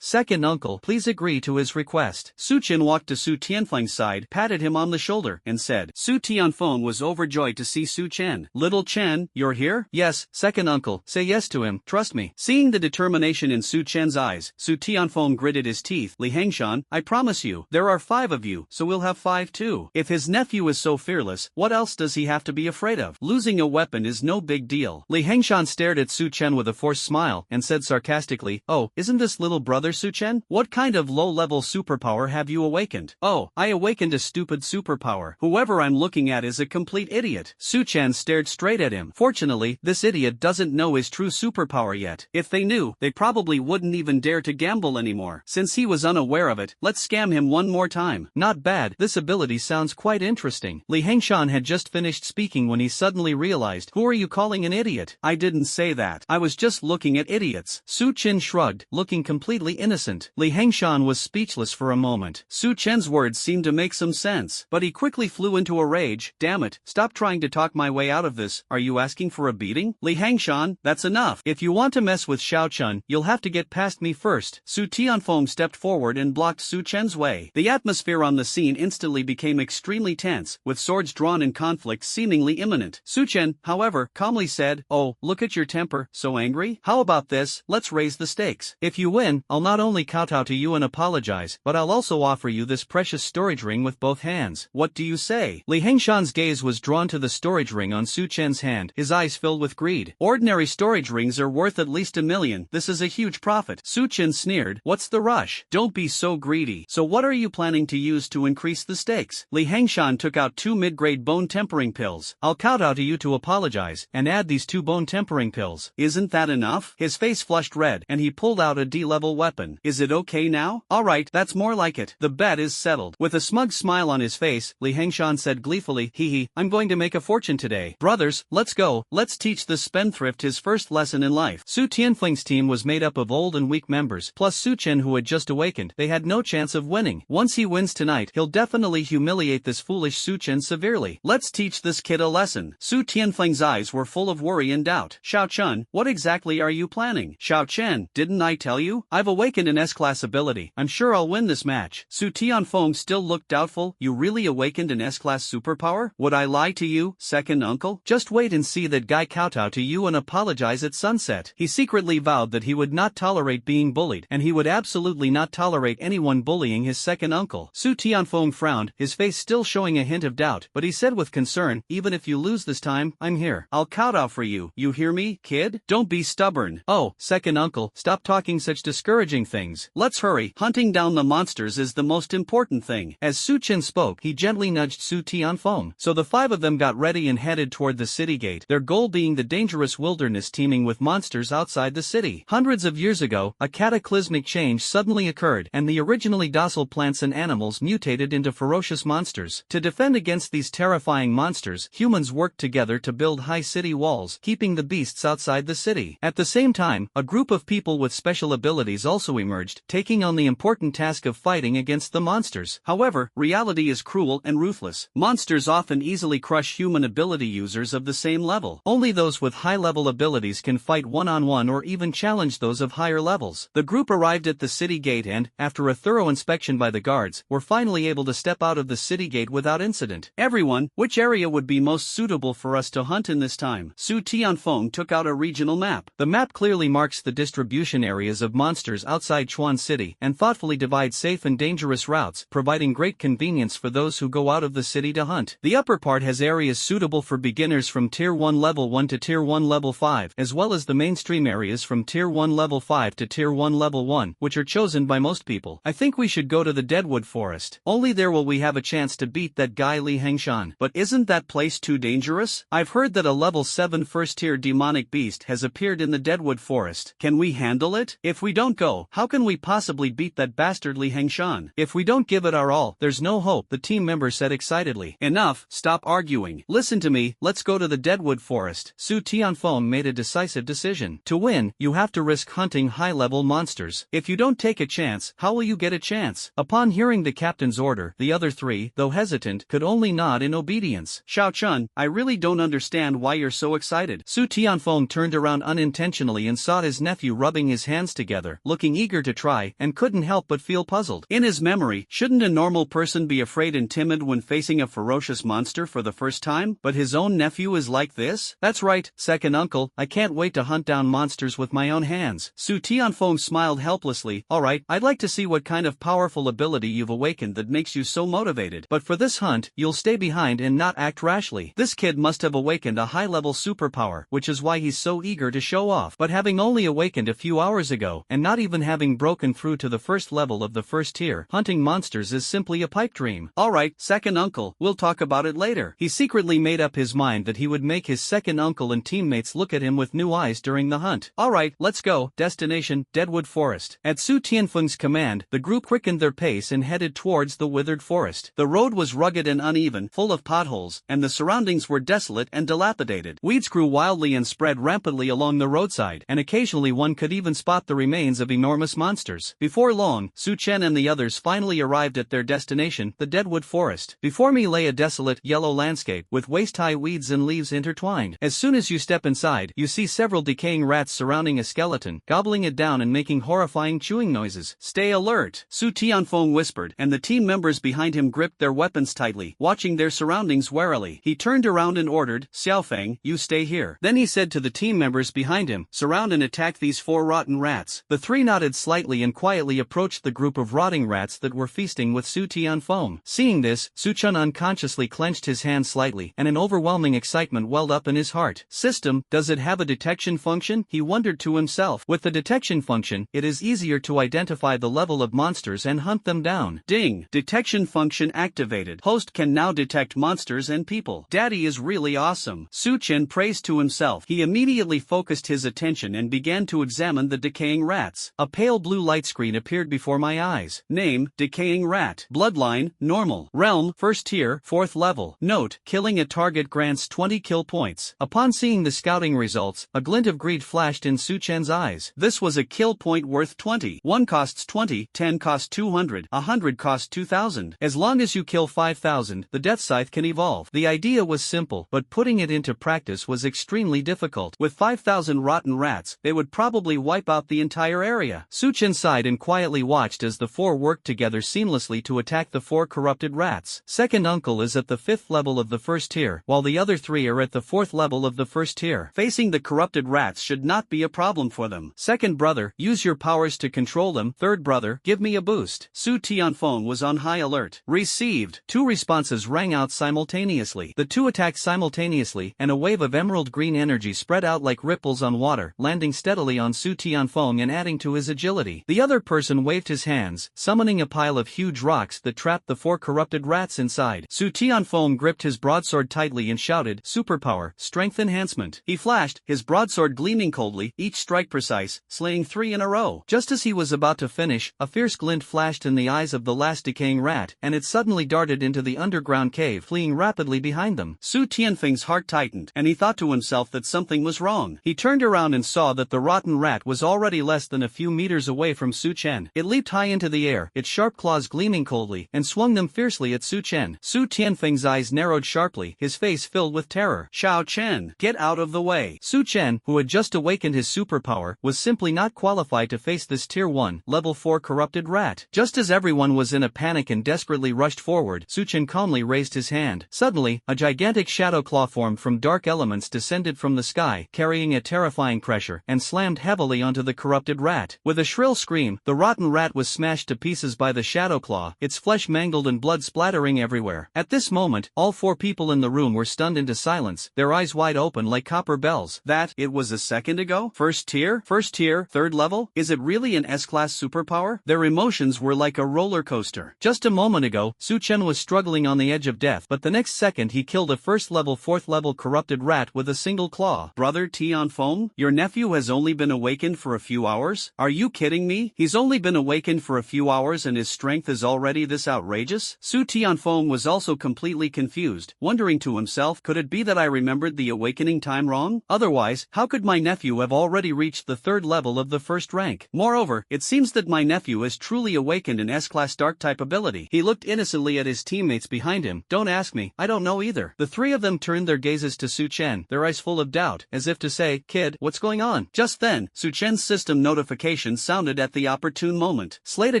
Second uncle, please agree to his request. Su Chen walked to Su Tianfeng's side, patted him on the shoulder, and said. Su Tianfeng was overjoyed to see Su Chen. Little Chen, you're here? Yes, second uncle, say yes to him, trust me. Seeing the determination in Su Chen's eyes, Su Tianfeng gritted his teeth. Li Hengshan, I promise you, there are 5 of you, so we'll have 5 too. If his nephew is so fearless, what else does he have to be afraid of? Losing a weapon is no big deal. Li Hengshan stared at Su Chen with a forced smile, and said sarcastically, oh, isn't this little brother Su Chen? What kind of low-level superpower have you awakened? Oh, I awakened a stupid superpower. Whoever I'm looking at is a complete idiot. Su Chen stared straight at him. Fortunately, this idiot doesn't know his true superpower yet. If they knew, they probably wouldn't even dare to gamble anymore. Since he was unaware of it, let's scam him one more time. Not bad, this ability sounds quite interesting. Li Hengshan had just finished speaking when he suddenly realized, who are you calling an idiot? I didn't say that. I was just looking at idiots. Su Chen shrugged, looking completely innocent. Li Hengshan was speechless for a moment. Su Chen's words seemed to make some sense. but he quickly flew into a rage. Damn it, stop trying to talk my way out of this. Are you asking for a beating? Li Hangshan, that's enough. If you want to mess with Xiao Chun, you'll have to get past me first. Su Tianfeng stepped forward and blocked Su Chen's way. The atmosphere on the scene instantly became extremely tense, with swords drawn in conflict seemingly imminent. Su Chen, however, calmly said, "Oh, look at your temper, so angry? How about this, let's raise the stakes. If you win, I'll not only kowtow to you and apologize, but I'll also offer you this precious storage ring with both hands. What do you say?" Li Hangshan's gaze was drawn to the storage ring on Su Chen's hand, his eyes filled with greed. Ordinary storage rings are worth at least 1 million. This is a huge profit. Su Chen sneered, "What's the rush? Don't be so greedy. So what are you planning to use to increase the stakes?" Li Hangshan took out 2 mid-grade bone tempering pills. "I'll kowtow to you to apologize, and add these 2 bone tempering pills. Isn't that enough?" His face flushed red, and he pulled out a D-level weapon. "Is it okay now? Alright, that's more like it. The bet is settled." With a smug smile on his face, Li Hangshan said gleefully, "Hee, I'm going to make a fortune today. Brothers, let's go. Let's teach this spendthrift his first lesson in life." Su Tianfeng's team was made up of old and weak members, plus Su Chen who had just awakened. They had no chance of winning. Once he wins tonight, he'll definitely humiliate this foolish Su Chen severely. Let's teach this kid a lesson. Su Tianfeng's eyes were full of worry and doubt. "Xiao Chun, what exactly are you planning?" "Xiao Chen, didn't I tell you? I've awakened an S-class ability. I'm sure I'll win this match." Su Tianfeng still looked doubtful. "You really awakened an S-class superpower? Would I lie to you, second uncle? Just wait and see that guy kowtow to you and apologize at sunset." He secretly vowed that he would not tolerate being bullied, and he would absolutely not tolerate anyone bullying his second uncle. Su Tianfeng frowned, his face still showing a hint of doubt, but he said with concern, "Even if you lose this time, I'm here. I'll kowtow for you. You hear me, kid? Don't be stubborn." "Oh, second uncle, stop talking such discouraging things. Let's hurry. Hunting down the monsters is the most important thing." As Su Chen spoke, he gently nudged Su Tianfeng. So the 5 of them got ready and headed toward the city gate, their goal being the dangerous wilderness teeming with monsters outside the city. Hundreds of years ago, a cataclysmic change suddenly occurred, and the originally docile plants and animals mutated into ferocious monsters. To defend against these terrifying monsters, humans worked together to build high city walls, keeping the beasts outside the city. At the same time, a group of people with special abilities also emerged, taking on the important task of fighting against the monsters. However, reality is cruel and ruthless. Monsters often easily crush human ability users of the same level. Only those with high-level abilities can fight one-on-one or even challenge those of higher levels. The group arrived at the city gate and, after a thorough inspection by the guards, were finally able to step out of the city gate without incident. "Everyone, which area would be most suitable for us to hunt in this time?" Su Tianfeng took out a regional map. The map clearly marks the distribution areas of monsters outside Chuan City and thoughtfully divides safe and dangerous routes, providing great convenience for those who go out of the city to hunt. The upper part has areas suitable for beginners from Tier 1 Level 1 to Tier 1 Level 5, as well as the mainstream areas from Tier 1 Level 5 to Tier 1 Level 1, which are chosen by most people. "I think we should go to the Deadwood Forest. Only there will we have a chance to beat that guy Li Hangshan." "But isn't that place too dangerous? I've heard that a Level 7 first-tier demonic beast has appeared in the Deadwood Forest. Can we handle it? If we don't go, how can we possibly beat that bastard Li Hangshan? If we don't give it our all, there's no hope," the team member said excitedly. "Enough, stop arguing. Listen to me, let's go to the Deadwood Forest." Su Tianfeng made a decisive decision. To win, you have to risk hunting high-level monsters. If you don't take a chance, how will you get a chance? Upon hearing the captain's order, the other 3, though hesitant, could only nod in obedience. "Xiao Chun, I really don't understand why you're so excited." Su Tianfeng turned around unintentionally and saw his nephew rubbing his hands together, looking eager to try, and couldn't help but feel puzzled. In his memory, shouldn't a normal person be afraid and timid when facing a ferocious monster for the first time? But his own nephew is like this? "That's right, second uncle, I can't wait to hunt down monsters with my own hands." Su Tianfeng smiled helplessly. "Alright, I'd like to see what kind of powerful ability you've awakened that makes you so motivated. But for this hunt, you'll stay behind and not act rashly. This kid must have awakened a high-level superpower, which is why he's so eager to show off. But having only awakened a few hours ago, and not even having broken through to the first level of the first tier, hunting monsters is simply a pipe dream." "Alright, second uncle, we'll talk about it later." He secretly made up his mind that he would make his second uncle and teammates look at him with new eyes during the hunt. "Alright, let's go." Destination, Deadwood Forest. At Su Tianfeng's command, the group quickened their pace and headed towards the withered forest. The road was rugged and uneven, full of potholes, and the surroundings were desolate and dilapidated. Weeds grew wildly and spread rampantly along the roadside, and occasionally one could even spot the remains of enormous monsters. Before long, Su Chen and the others finally arrived at their destination, the Deadwood redwood forest. Before me lay a desolate, yellow landscape, with waist-high weeds and leaves intertwined. As soon as you step inside, you see several decaying rats surrounding a skeleton, gobbling it down and making horrifying chewing noises. Stay alert, Su Tianfeng whispered, and the team members behind him gripped their weapons tightly, watching their surroundings warily. He turned around and ordered, Xiaofeng, you stay here. Then he said to the team members behind him, surround and attack these 4 rotten rats. The 3 nodded slightly and quietly approached the group of rotting rats that were feasting with Su Tianfeng. Seeing this, Su Chun unconsciously clenched his hand slightly, and an overwhelming excitement welled up in his heart. System, does it have a detection function? He wondered to himself. With the detection function, it is easier to identify the level of monsters and hunt them down. Ding! Detection function activated. Host can now detect monsters and people. Daddy is really awesome. Su Chen praised to himself. He immediately focused his attention and began to examine the decaying rats. A pale blue light screen appeared before my eyes. Name, decaying rat. Bloodline, normal. Realm, first tier, 4th level. Note, killing a target grants 20 kill points. Upon seeing the scouting results, a glint of greed flashed in Su Chen's eyes. This was a kill point worth 20. 1 costs 20, 10 costs 200, 100 costs 2000. As long as you kill 5000, the death scythe can evolve. The idea was simple, but putting it into practice was extremely difficult. With 5000 rotten rats, they would probably wipe out the entire area. Su Chen sighed and quietly watched as the 4 worked together seamlessly to attack the 4 corrupted rats. Second uncle is at the 5th level of the first tier, while the other 3 are at the 4th level of the first tier. Facing the corrupted rats should not be a problem for them. Second brother, use your powers to control them. Third brother, give me a boost. Su Tianfeng was on high alert. Received. 2 responses rang out simultaneously. The 2 attacked simultaneously, and a wave of emerald green energy spread out like ripples on water, landing steadily on Su Tianfeng and adding to his agility. The other person waved his hands, summoning a pile of huge rocks that trapped the 4 corrupted rats inside. Su Tianfeng gripped his broadsword tightly and shouted, superpower, strength enhancement. He flashed, his broadsword gleaming coldly, each strike precise, slaying 3 in a row. Just as he was about to finish, a fierce glint flashed in the eyes of the last decaying rat, and it suddenly darted into the underground cave, fleeing rapidly behind them. Su Tianfeng's heart tightened, and he thought to himself that something was wrong. He turned around and saw that the rotten rat was already less than a few meters away from Su Chen. It leaped high into the air, its sharp claws gleaming coldly, and swung them fiercely at Su Chen. Su Tianfeng's eyes narrowed sharply, his face filled with terror. Shao Chen, get out of the way. Su Chen, who had just awakened his superpower, was simply not qualified to face this tier 1, level 4 corrupted rat. Just as everyone was in a panic and desperately rushed forward, Su Chen calmly raised his hand. Suddenly, a gigantic shadow claw formed from dark elements descended from the sky, carrying a terrifying pressure, and slammed heavily onto the corrupted rat. With a shrill scream, the rotten rat was smashed to pieces by the shadow claw, its flesh mangled and blood splattering everywhere. At this moment, all 4 people in the room were stunned into silence, their eyes wide open like copper bells. That, it was a second ago? First tier, 3rd level? Is it really an S-class superpower? Their emotions were like a roller coaster. Just a moment ago, Su Chen was struggling on the edge of death, but the next second he killed a 1st level 4th level corrupted rat with a single claw. Brother Tianfeng, your nephew has only been awakened for a few hours? Are you kidding me? He's only been awakened for a few hours and his strength is already this outrageous? Su Tianfeng was also completely confused, wondering to himself, could it be that I remembered the awakening time wrong? Otherwise, how could my nephew have already reached the 3rd level of the 1st rank? Moreover, it seems that my nephew has truly awakened an S-class dark-type ability. He looked innocently at his teammates behind him. Don't ask me, I don't know either. The 3 of them turned their gazes to Su Chen, their eyes full of doubt, as if to say, kid, what's going on? Just then, Su Chen's system notification sounded at the opportune moment. Slayed a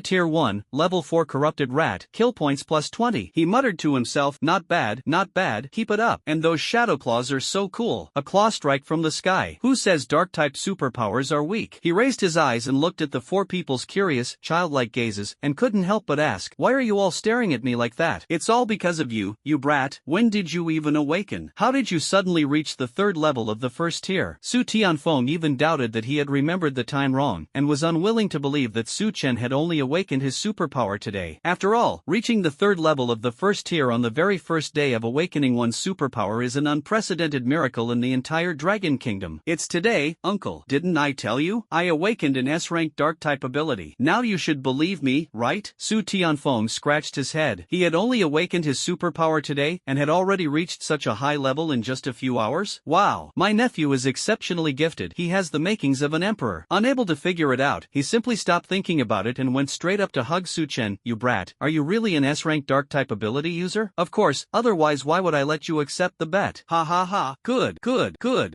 tier 1, level 4 corrupted rat, kill points plus 20. He muttered to himself, not bad, keep it up. And those shadow claws are so cool. A claw strike from the sky. Who says dark-type superpowers are weak? He raised his eyes and looked at the 4 people's curious, childlike gazes, and couldn't help but ask, why are you all staring at me like that? It's all because of you, you brat. When did you even awaken? How did you suddenly reach the 3rd level of the 1st tier? Su Tianfeng even doubted that he had remembered the time wrong, and was unwilling to believe that Su Chen had only awakened his superpower today. After all, reaching the 3rd level of the 1st tier on the very first day of awakening one's superpower is an unprecedented miracle in the entire Dragon Kingdom. It's today, uncle. Didn't I tell you? I awakened an S-rank dark-type ability. Now you should believe me, right? Su Tianfeng scratched his head. He had only awakened his superpower today, and had already reached such a high level in just a few hours? Wow. My nephew is exceptionally gifted. He has the makings of an emperor. Unable to figure it out, he simply stopped thinking about it and went straight up to hug Su Chen. You brat, are you really an S-rank S-rank dark-type ability user? Of course, otherwise why would I let you accept the bet? Ha ha ha, good.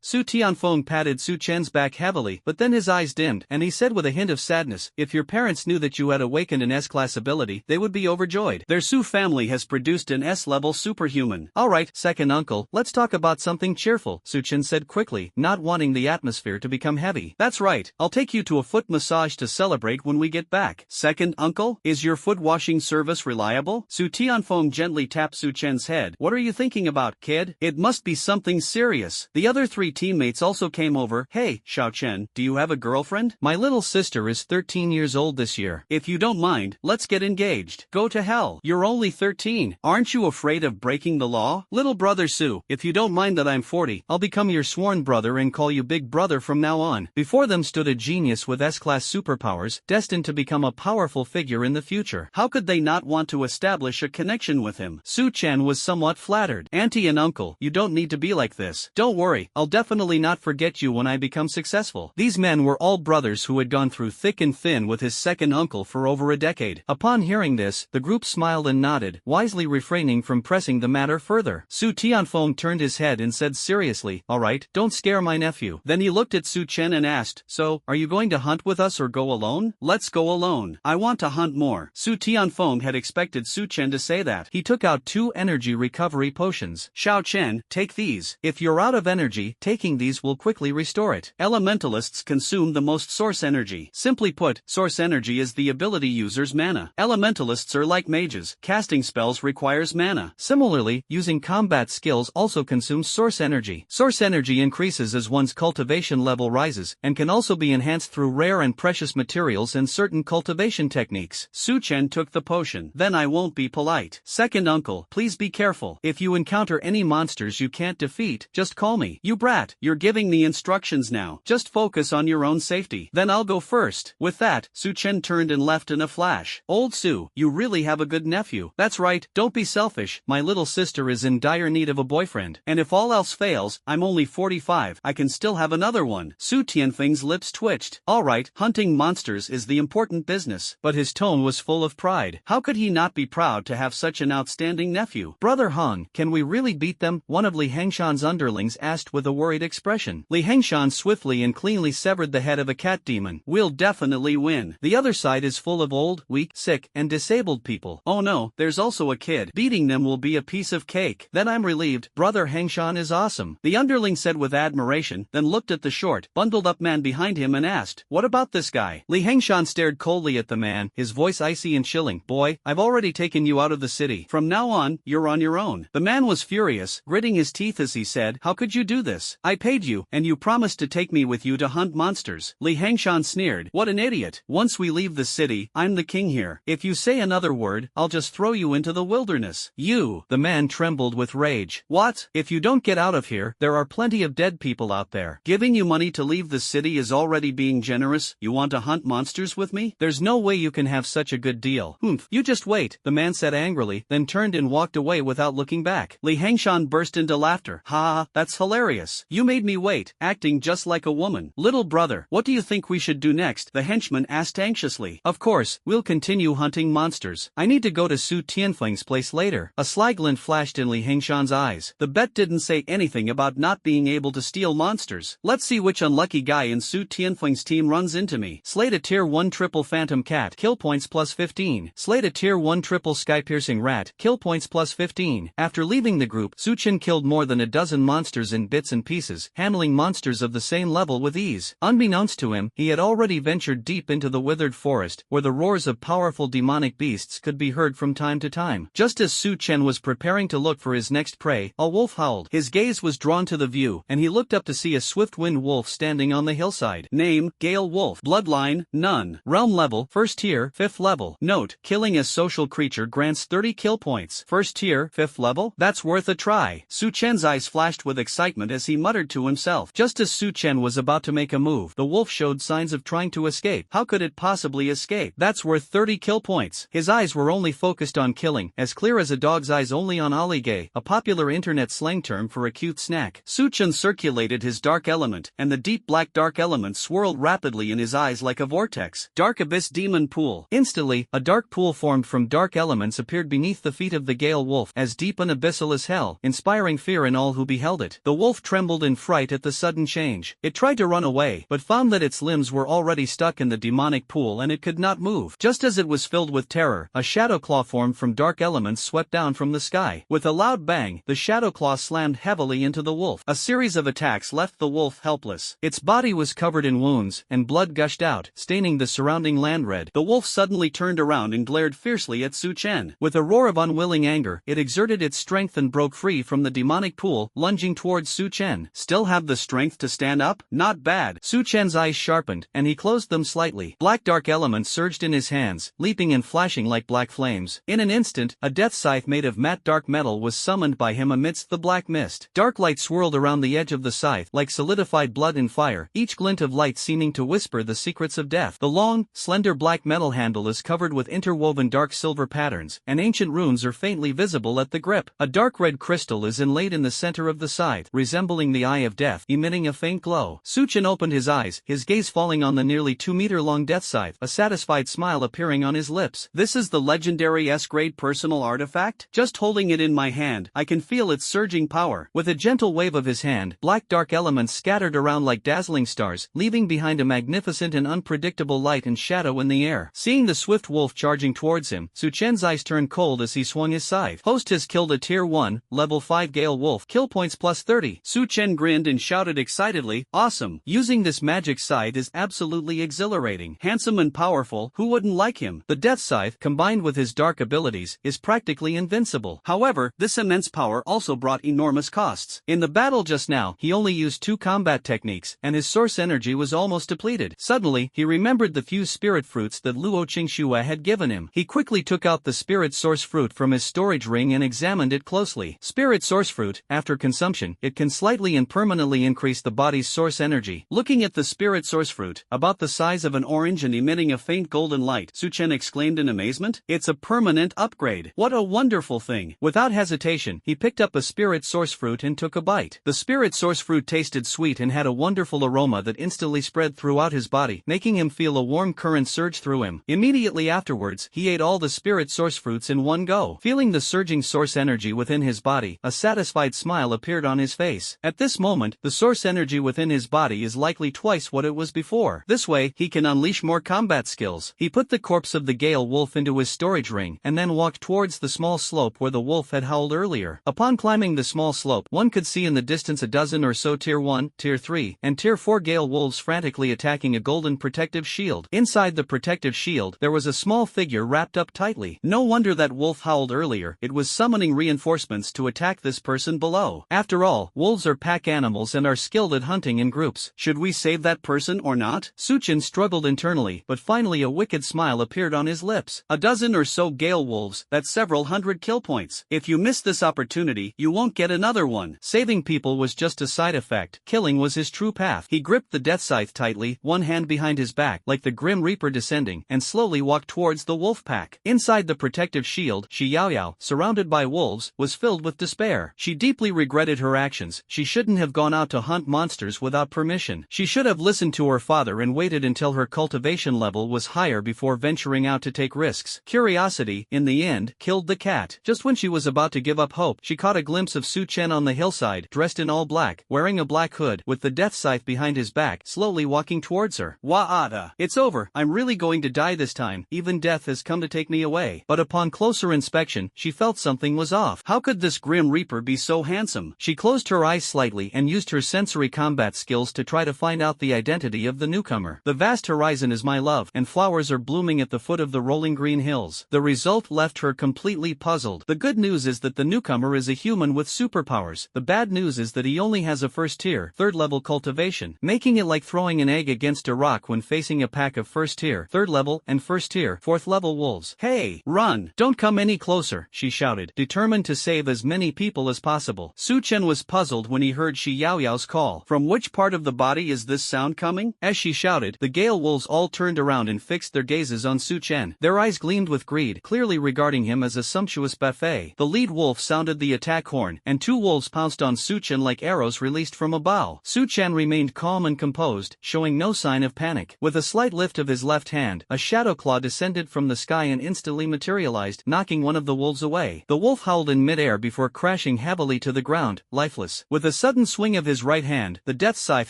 Su Tianfeng patted Su Chen's back heavily, but then his eyes dimmed, and he said with a hint of sadness, if your parents knew that you had awakened an S-class ability, they would be overjoyed. Their Su family has produced an S-level superhuman. Alright, second uncle, let's talk about something cheerful, Su Chen said quickly, not wanting the atmosphere to become heavy. That's right, I'll take you to a foot massage to celebrate when we get back. Second uncle, is your foot washing service reliable? Su Tianfeng gently tapped Su Chen's head. What are you thinking about, kid? It must be something serious. The other three teammates also came over. Hey, Xiao Chen, do you have a girlfriend? My little sister is 13 years old this year. If you don't mind, let's get engaged. Go to hell. You're only 13. Aren't you afraid of breaking the law? Little brother Su, if you don't mind that I'm 40, I'll become your sworn brother and call you big brother from now on. Before them stood a genius with S-class superpowers, destined to become a powerful figure in the future. How could they not want to establish a connection with him? Su Chen was somewhat flattered. Auntie and uncle, you don't need to be like this. Don't worry, I'll definitely not forget you when I become successful. These men were all brothers who had gone through thick and thin with his second uncle for over a decade. Upon hearing this, the group smiled and nodded, wisely refraining from pressing the matter further. Su Tianfeng turned his head and said seriously, alright, don't scare my nephew. Then he looked at Su Chen and asked, so, are you going to hunt with us or go alone? Let's go alone. I want to hunt more. Su Tianfeng had expected Su Chen to say that. He took out 2 energy recovery potions. Xiao Chen, take these. If you're out of energy, taking these will quickly restore it. Elementalists consume the most source energy. Simply put, source energy is the ability user's mana. Elementalists are like mages. Casting spells requires mana. Similarly, using combat skills also consumes source energy. Source energy increases as one's cultivation level rises, and can also be enhanced through rare and precious materials and certain cultivation techniques. Su Chen took the potion. Then I won't be polite. Second uncle, please be careful. If you encounter any monsters you can't defeat, just call me. You brat, you're giving me instructions now. Just focus on your own safety. Then I'll go first. With that, Su Chen turned and left in a flash. Old Su, you really have a good nephew. That's right, don't be selfish. My little sister is in dire need of a boyfriend. And if all else fails, I'm only 45. I can still have another one. Su Tianfeng's lips twitched. Alright, hunting monsters is the important business. But his tone was full of pride. How could he not be proud to have such an outstanding nephew? Brother Hung, can we really beat them? One of Li Hengshan's underlings asked with a worried expression. Li Hengshan swiftly and cleanly severed the head of a cat demon. We'll definitely win. The other side is full of old, weak, sick, and disabled people. Oh no, there's also a kid. Beating them will be a piece of cake. Then I'm relieved. Brother Hengshan is awesome. The underling said with admiration, then looked at the short, bundled-up man behind him and asked, what about this guy? Li Hengshan stared coldly at the man, his voice icy and chilling. Boy, I've already taken you out of the city. From now on, you're on your own. The man was furious, gritting his teeth as he said, how could you do this? I paid you, and you promised to take me with you to hunt monsters. Li Hengshan sneered. What an idiot. Once we leave the city, I'm the king here. If you say another word, I'll just throw you into the wilderness. You! The man trembled with rage. What? If you don't get out of here, there are plenty of dead people out there. Giving you money to leave the city is already being generous. You want to hunt monsters with me? There's no way you can have such a good deal. Humph. You just wait, the man said angrily, then turned and walked away without looking back. Li Hengshan burst into laughter. Ha, that's hilarious. You made me wait, acting just like a woman. Little brother, what do you think we should do next? The henchman asked anxiously. Of course, we'll continue hunting monsters. I need to go to Su Tianfeng's place later. A sly glint flashed in Li Hengshan's eyes. The bet didn't say anything about not being able to steal monsters. Let's see which unlucky guy in Su Tianfeng's team runs into me. Slate a tier 1 triple phantom cat, kill points plus 15. Slate a tier 1 triple sky-piercing rat, kill points plus 15. After leaving the group, Su Chen killed more than a dozen monsters in bits and pieces, handling monsters of the same level with ease. Unbeknownst to him, he had already ventured deep into the withered forest, where the roars of powerful demonic beasts could be heard from time to time. Just as Su Chen was preparing to look for his next prey, a wolf howled. His gaze was drawn to the view, and he looked up to see a swift-wind wolf standing on the hillside. Name, Gale Wolf. Bloodline, none. Realm level, 1st tier, 5th level. Note, killing a social creature grants 30 kill points. 1st tier, 5th level? That's worth a try. Su Chen's eyes flashed with excitement as he muttered to himself. Just as Su Chen was about to make a move, the wolf showed signs of trying to escape. How could it possibly escape? That's worth 30 kill points. His eyes were only focused on killing, as clear as a dog's eyes only on olige, a popular internet slang term for a cute snack. Su Chen circulated his dark element, and the deep black dark element swirled rapidly in his eyes like a vortex. Dark Abyss Demon Pool. Instantly, a dark pool formed from dark dark elements appeared beneath the feet of the Gale Wolf, as deep and abyssal as hell, inspiring fear in all who beheld it. The wolf trembled in fright at the sudden change. It tried to run away, but found that its limbs were already stuck in the demonic pool and it could not move. Just as it was filled with terror, a shadow claw formed from dark elements swept down from the sky. With a loud bang, the shadow claw slammed heavily into the wolf. A series of attacks left the wolf helpless. Its body was covered in wounds, and blood gushed out, staining the surrounding land red. The wolf suddenly turned around and glared fiercely at Su Chen. With a roar of unwilling anger, it exerted its strength and broke free from the demonic pool, lunging towards Su Chen. Still have the strength to stand up? Not bad. Su Chen's eyes sharpened, and he closed them slightly. Black dark elements surged in his hands, leaping and flashing like black flames. In an instant, a death scythe made of matte dark metal was summoned by him amidst the black mist. Dark light swirled around the edge of the scythe like solidified blood in fire, each glint of light seeming to whisper the secrets of death. The long, slender black metal handle is covered with interwoven dark silver patterns, and ancient runes are faintly visible at the grip. A dark red crystal is inlaid in the center of the scythe, resembling the eye of death, emitting a faint glow. Su Chen opened his eyes, his gaze falling on the nearly 2-meter-long death scythe, a satisfied smile appearing on his lips. This is the legendary S-grade personal artifact? Just holding it in my hand, I can feel its surging power. With a gentle wave of his hand, black dark elements scattered around like dazzling stars, leaving behind a magnificent and unpredictable light and shadow in the air. Seeing the swift wolf charging towards him, Su Chen's eyes turned cold as he swung his scythe. Host has killed a Tier 1, Level 5 Gale Wolf. Kill points plus 30. Su Chen grinned and shouted excitedly, awesome. Using this magic scythe is absolutely exhilarating. Handsome and powerful, who wouldn't like him? The Death Scythe, combined with his dark abilities, is practically invincible. However, this immense power also brought enormous costs. In the battle just now, he only used 2 combat techniques, and his source energy was almost depleted. Suddenly, he remembered the few spirit fruits that Luo Qingxue had given him. He quickly took out the spirit source fruit from his storage ring and examined it closely. Spirit source fruit, after consumption, it can slightly and permanently increase the body's source energy. Looking at the spirit source fruit, about the size of an orange and emitting a faint golden light, Su Chen exclaimed in amazement, it's a permanent upgrade. What a wonderful thing. Without hesitation, he picked up a spirit source fruit and took a bite. The spirit source fruit tasted sweet and had a wonderful aroma that instantly spread throughout his body, making him feel a warm current surge through him. Immediately afterwards, he ate all the spirit source fruits in one go. Feeling the surging source energy within his body, a satisfied smile appeared on his face. At this moment, the source energy within his body is likely twice what it was before. This way, he can unleash more combat skills. He put the corpse of the Gale Wolf into his storage ring, and then walked towards the small slope where the wolf had howled earlier. Upon climbing the small slope, one could see in the distance a dozen or so Tier 1, Tier 3, and Tier 4 Gale Wolves frantically attacking a golden protective shield. Inside the protective shield, there was a small figure wrapped up tightly. No wonder that wolf howled earlier, it was summoning reinforcements to attack this person below. After all, wolves are pack animals and are skilled at hunting in groups. Should we save that person or not? Su Chen struggled internally, but finally a wicked smile appeared on his lips. A dozen or so Gale Wolves, that's several hundred kill points. If you miss this opportunity, you won't get another one. Saving people was just a side effect. Killing was his true path. He gripped the death scythe tightly, one hand behind his back, like the Grim Reaper descending, and slowly walked towards the wolf pack. Inside the protective shield, Shi Yaoyao, surrounded by wolves, was filled with despair. She deeply regretted her actions. She shouldn't have gone out to hunt monsters without permission. She should have listened to her father and waited until her cultivation level was higher before venturing out to take risks. Curiosity, in the end, killed the cat. Just when she was about to give up hope, she caught a glimpse of Su Chen on the hillside, dressed in all black, wearing a black hood, with the death scythe behind his back, slowly walking towards her. Wa'ada. It's over. I'm really going to die this time. Even death has come to take me away. But upon closer inspection, she felt something was off. How could this Grim Reaper be so handsome? She closed her eyes slightly and used her sensory combat skills to try to find out the identity of the newcomer. The vast horizon is my love, and flowers are blooming at the foot of the rolling green hills. The result left her completely puzzled. The good news is that the newcomer is a human with superpowers. The bad news is that he only has a first-tier, third-level cultivation, making it like throwing an egg against a rock when facing a pack of first-tier, third-level, and first-tier, fourth-level wolves. Hey, run! Don't come any closer, she shouted, determined to save as many people as possible. Su Chen was puzzled when he heard Shi Yaoyao's call. From which part of the body is this sound coming? As she shouted, the Gale Wolves all turned around and fixed their gazes on Su Chen. Their eyes gleamed with greed, clearly regarding him as a sumptuous buffet. The lead wolf sounded the attack horn, and 2 wolves pounced on Su Chen like arrows released from a bow. Su Chen remained calm and composed, showing no sign of panic. With a slight lift of his left hand, a shadow claw descended from the sky and instantly immediately materialized, knocking one of the wolves away. The wolf howled in midair before crashing heavily to the ground, lifeless. With a sudden swing of his right hand, the death scythe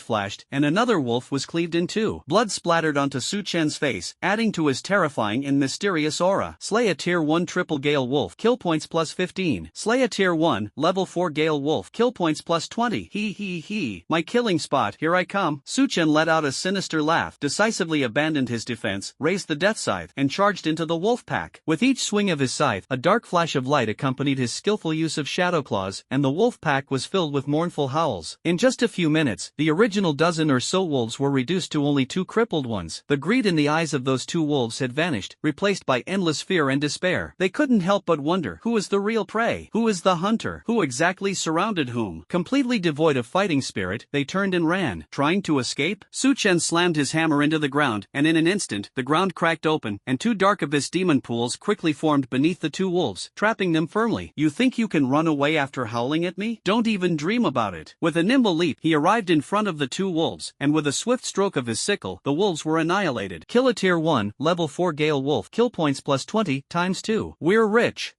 flashed, and another wolf was cleaved in two. Blood splattered onto Su Chen's face, adding to his terrifying and mysterious aura. Slay a Tier 1 Triple Gale Wolf, kill points plus 15. Slay a Tier 1, Level 4 Gale Wolf, kill points plus 20. He. My killing spot, here I come. Su Chen let out a sinister laugh, decisively abandoned his defense, raised the death scythe, and charged into the wolf pack. With each swing of his scythe, a dark flash of light accompanied his skillful use of shadow claws, and the wolf pack was filled with mournful howls. In just a few minutes, the original dozen or so wolves were reduced to only 2 crippled ones. The greed in the eyes of those 2 wolves had vanished, replaced by endless fear and despair. They couldn't help but wonder, who is the real prey? Who is the hunter? Who exactly surrounded whom? Completely devoid of fighting spirit, they turned and ran. Trying to escape? Su Chen slammed his hammer into the ground, and in an instant, the ground cracked open, and 2 dark abyss demon pools quickly formed beneath the 2 wolves, trapping them firmly. You think you can run away after howling at me? Don't even dream about it. With a nimble leap, he arrived in front of the 2 wolves, and with a swift stroke of his sickle, the wolves were annihilated. Kill a Tier 1, Level 4 Gale Wolf, kill points plus 20, times 2. We're rich.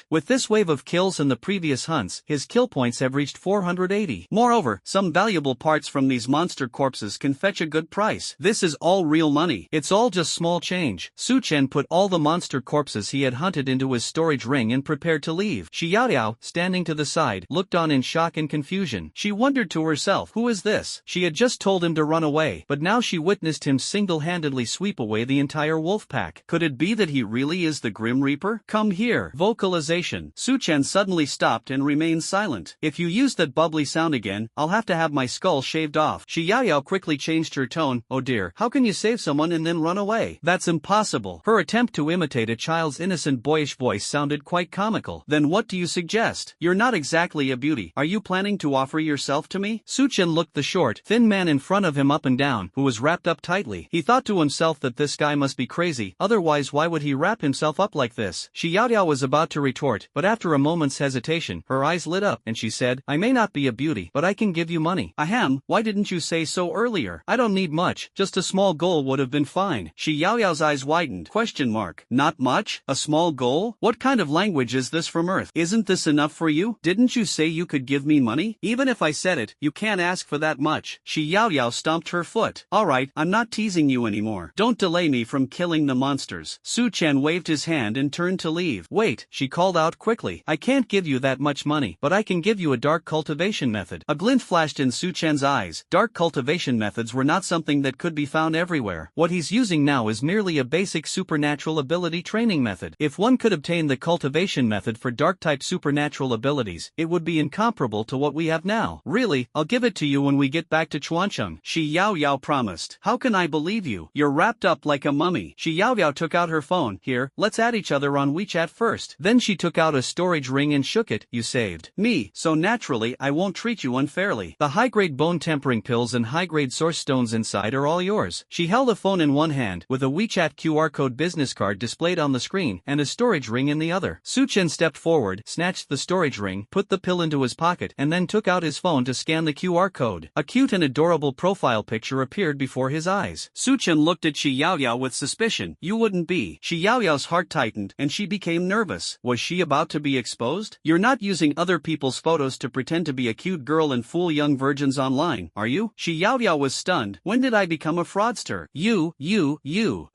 With this wave of kills and the previous hunts, his kill points have reached 480. Moreover, some valuable parts from these monster corpses can fetch a good price. This is all real money. It's all just small change. Su Chen put all the monster corpses he had hunted into his storage ring and prepared to leave. Xiaoyao, standing to the side, looked on in shock and confusion. She wondered to herself, who is this? She had just told him to run away, but now she witnessed him single-handedly sweep away the entire wolf pack. Could it be that he really is the Grim Reaper? Come here. Vocalization. Su Chen suddenly stopped and remained silent. If you use that bubbly sound again, I'll have to have my skull shaved off. Xiaoyao quickly changed her tone. Oh dear, how can you save someone and then run away? That's impossible. Her attempt to imitate a child's innocent boyish voice sounded quite comical. Then what do you suggest? You're not exactly a beauty. Are you planning to offer yourself to me? Su Chen looked the short, thin man in front of him up and down, who was wrapped up tightly. He thought to himself that this guy must be crazy, otherwise why would he wrap himself up like this? Xiaoyao was about to retort, but after a moment's hesitation, her eyes lit up, and she said, I may not be a beauty, but I can give you money. Ahem, why didn't you say so earlier? I don't need much, just a small goal would have been fine. Xiaoyao's eyes widened. Question mark. Not much? A small goal? What kind of language is this from Earth? Isn't this enough for you? Didn't you say you could give me money? Even if I said it, you can't ask for that much. Xiaoyao stomped her foot. Alright, I'm not teasing you anymore. Don't delay me from killing the monsters. Su Chen waved his hand and turned to leave. Wait, she called out quickly. I can't give you that much money, but I can give you a dark cultivation method. A glint flashed in Su Chen's eyes. Dark cultivation methods were not something that could be found everywhere. What he's using now is merely a basic supernatural ability training method. If one could obtain the cultivation method for dark-type supernatural abilities, it would be incomparable to what we have now. Really, I'll give it to you when we get back to Chuancheng. Xiaoyao promised. How can I believe you? You're wrapped up like a mummy. Xiaoyao took out her phone. Here, let's add each other on WeChat first. Then she took out a storage ring and shook it. You saved me, so naturally I won't treat you unfairly. The high-grade bone tempering pills and high-grade source stones inside are all yours. She held a phone in one hand, with a WeChat QR code business card displayed on the screen, and a storage ring in the other. Su Chen stepped forward, snatched the storage ring, put the pill into his pocket, and then took out his phone to scan the QR code. A cute and adorable profile picture appeared before his eyes. Su Chen looked at Xiaoyao with suspicion. You wouldn't be. Xiaoyao's heart tightened, and she became nervous. Was she about to be exposed? You're not using other people's photos to pretend to be a cute girl and fool young virgins online, are you? Xiaoyao was stunned. When did I become a fraudster? You.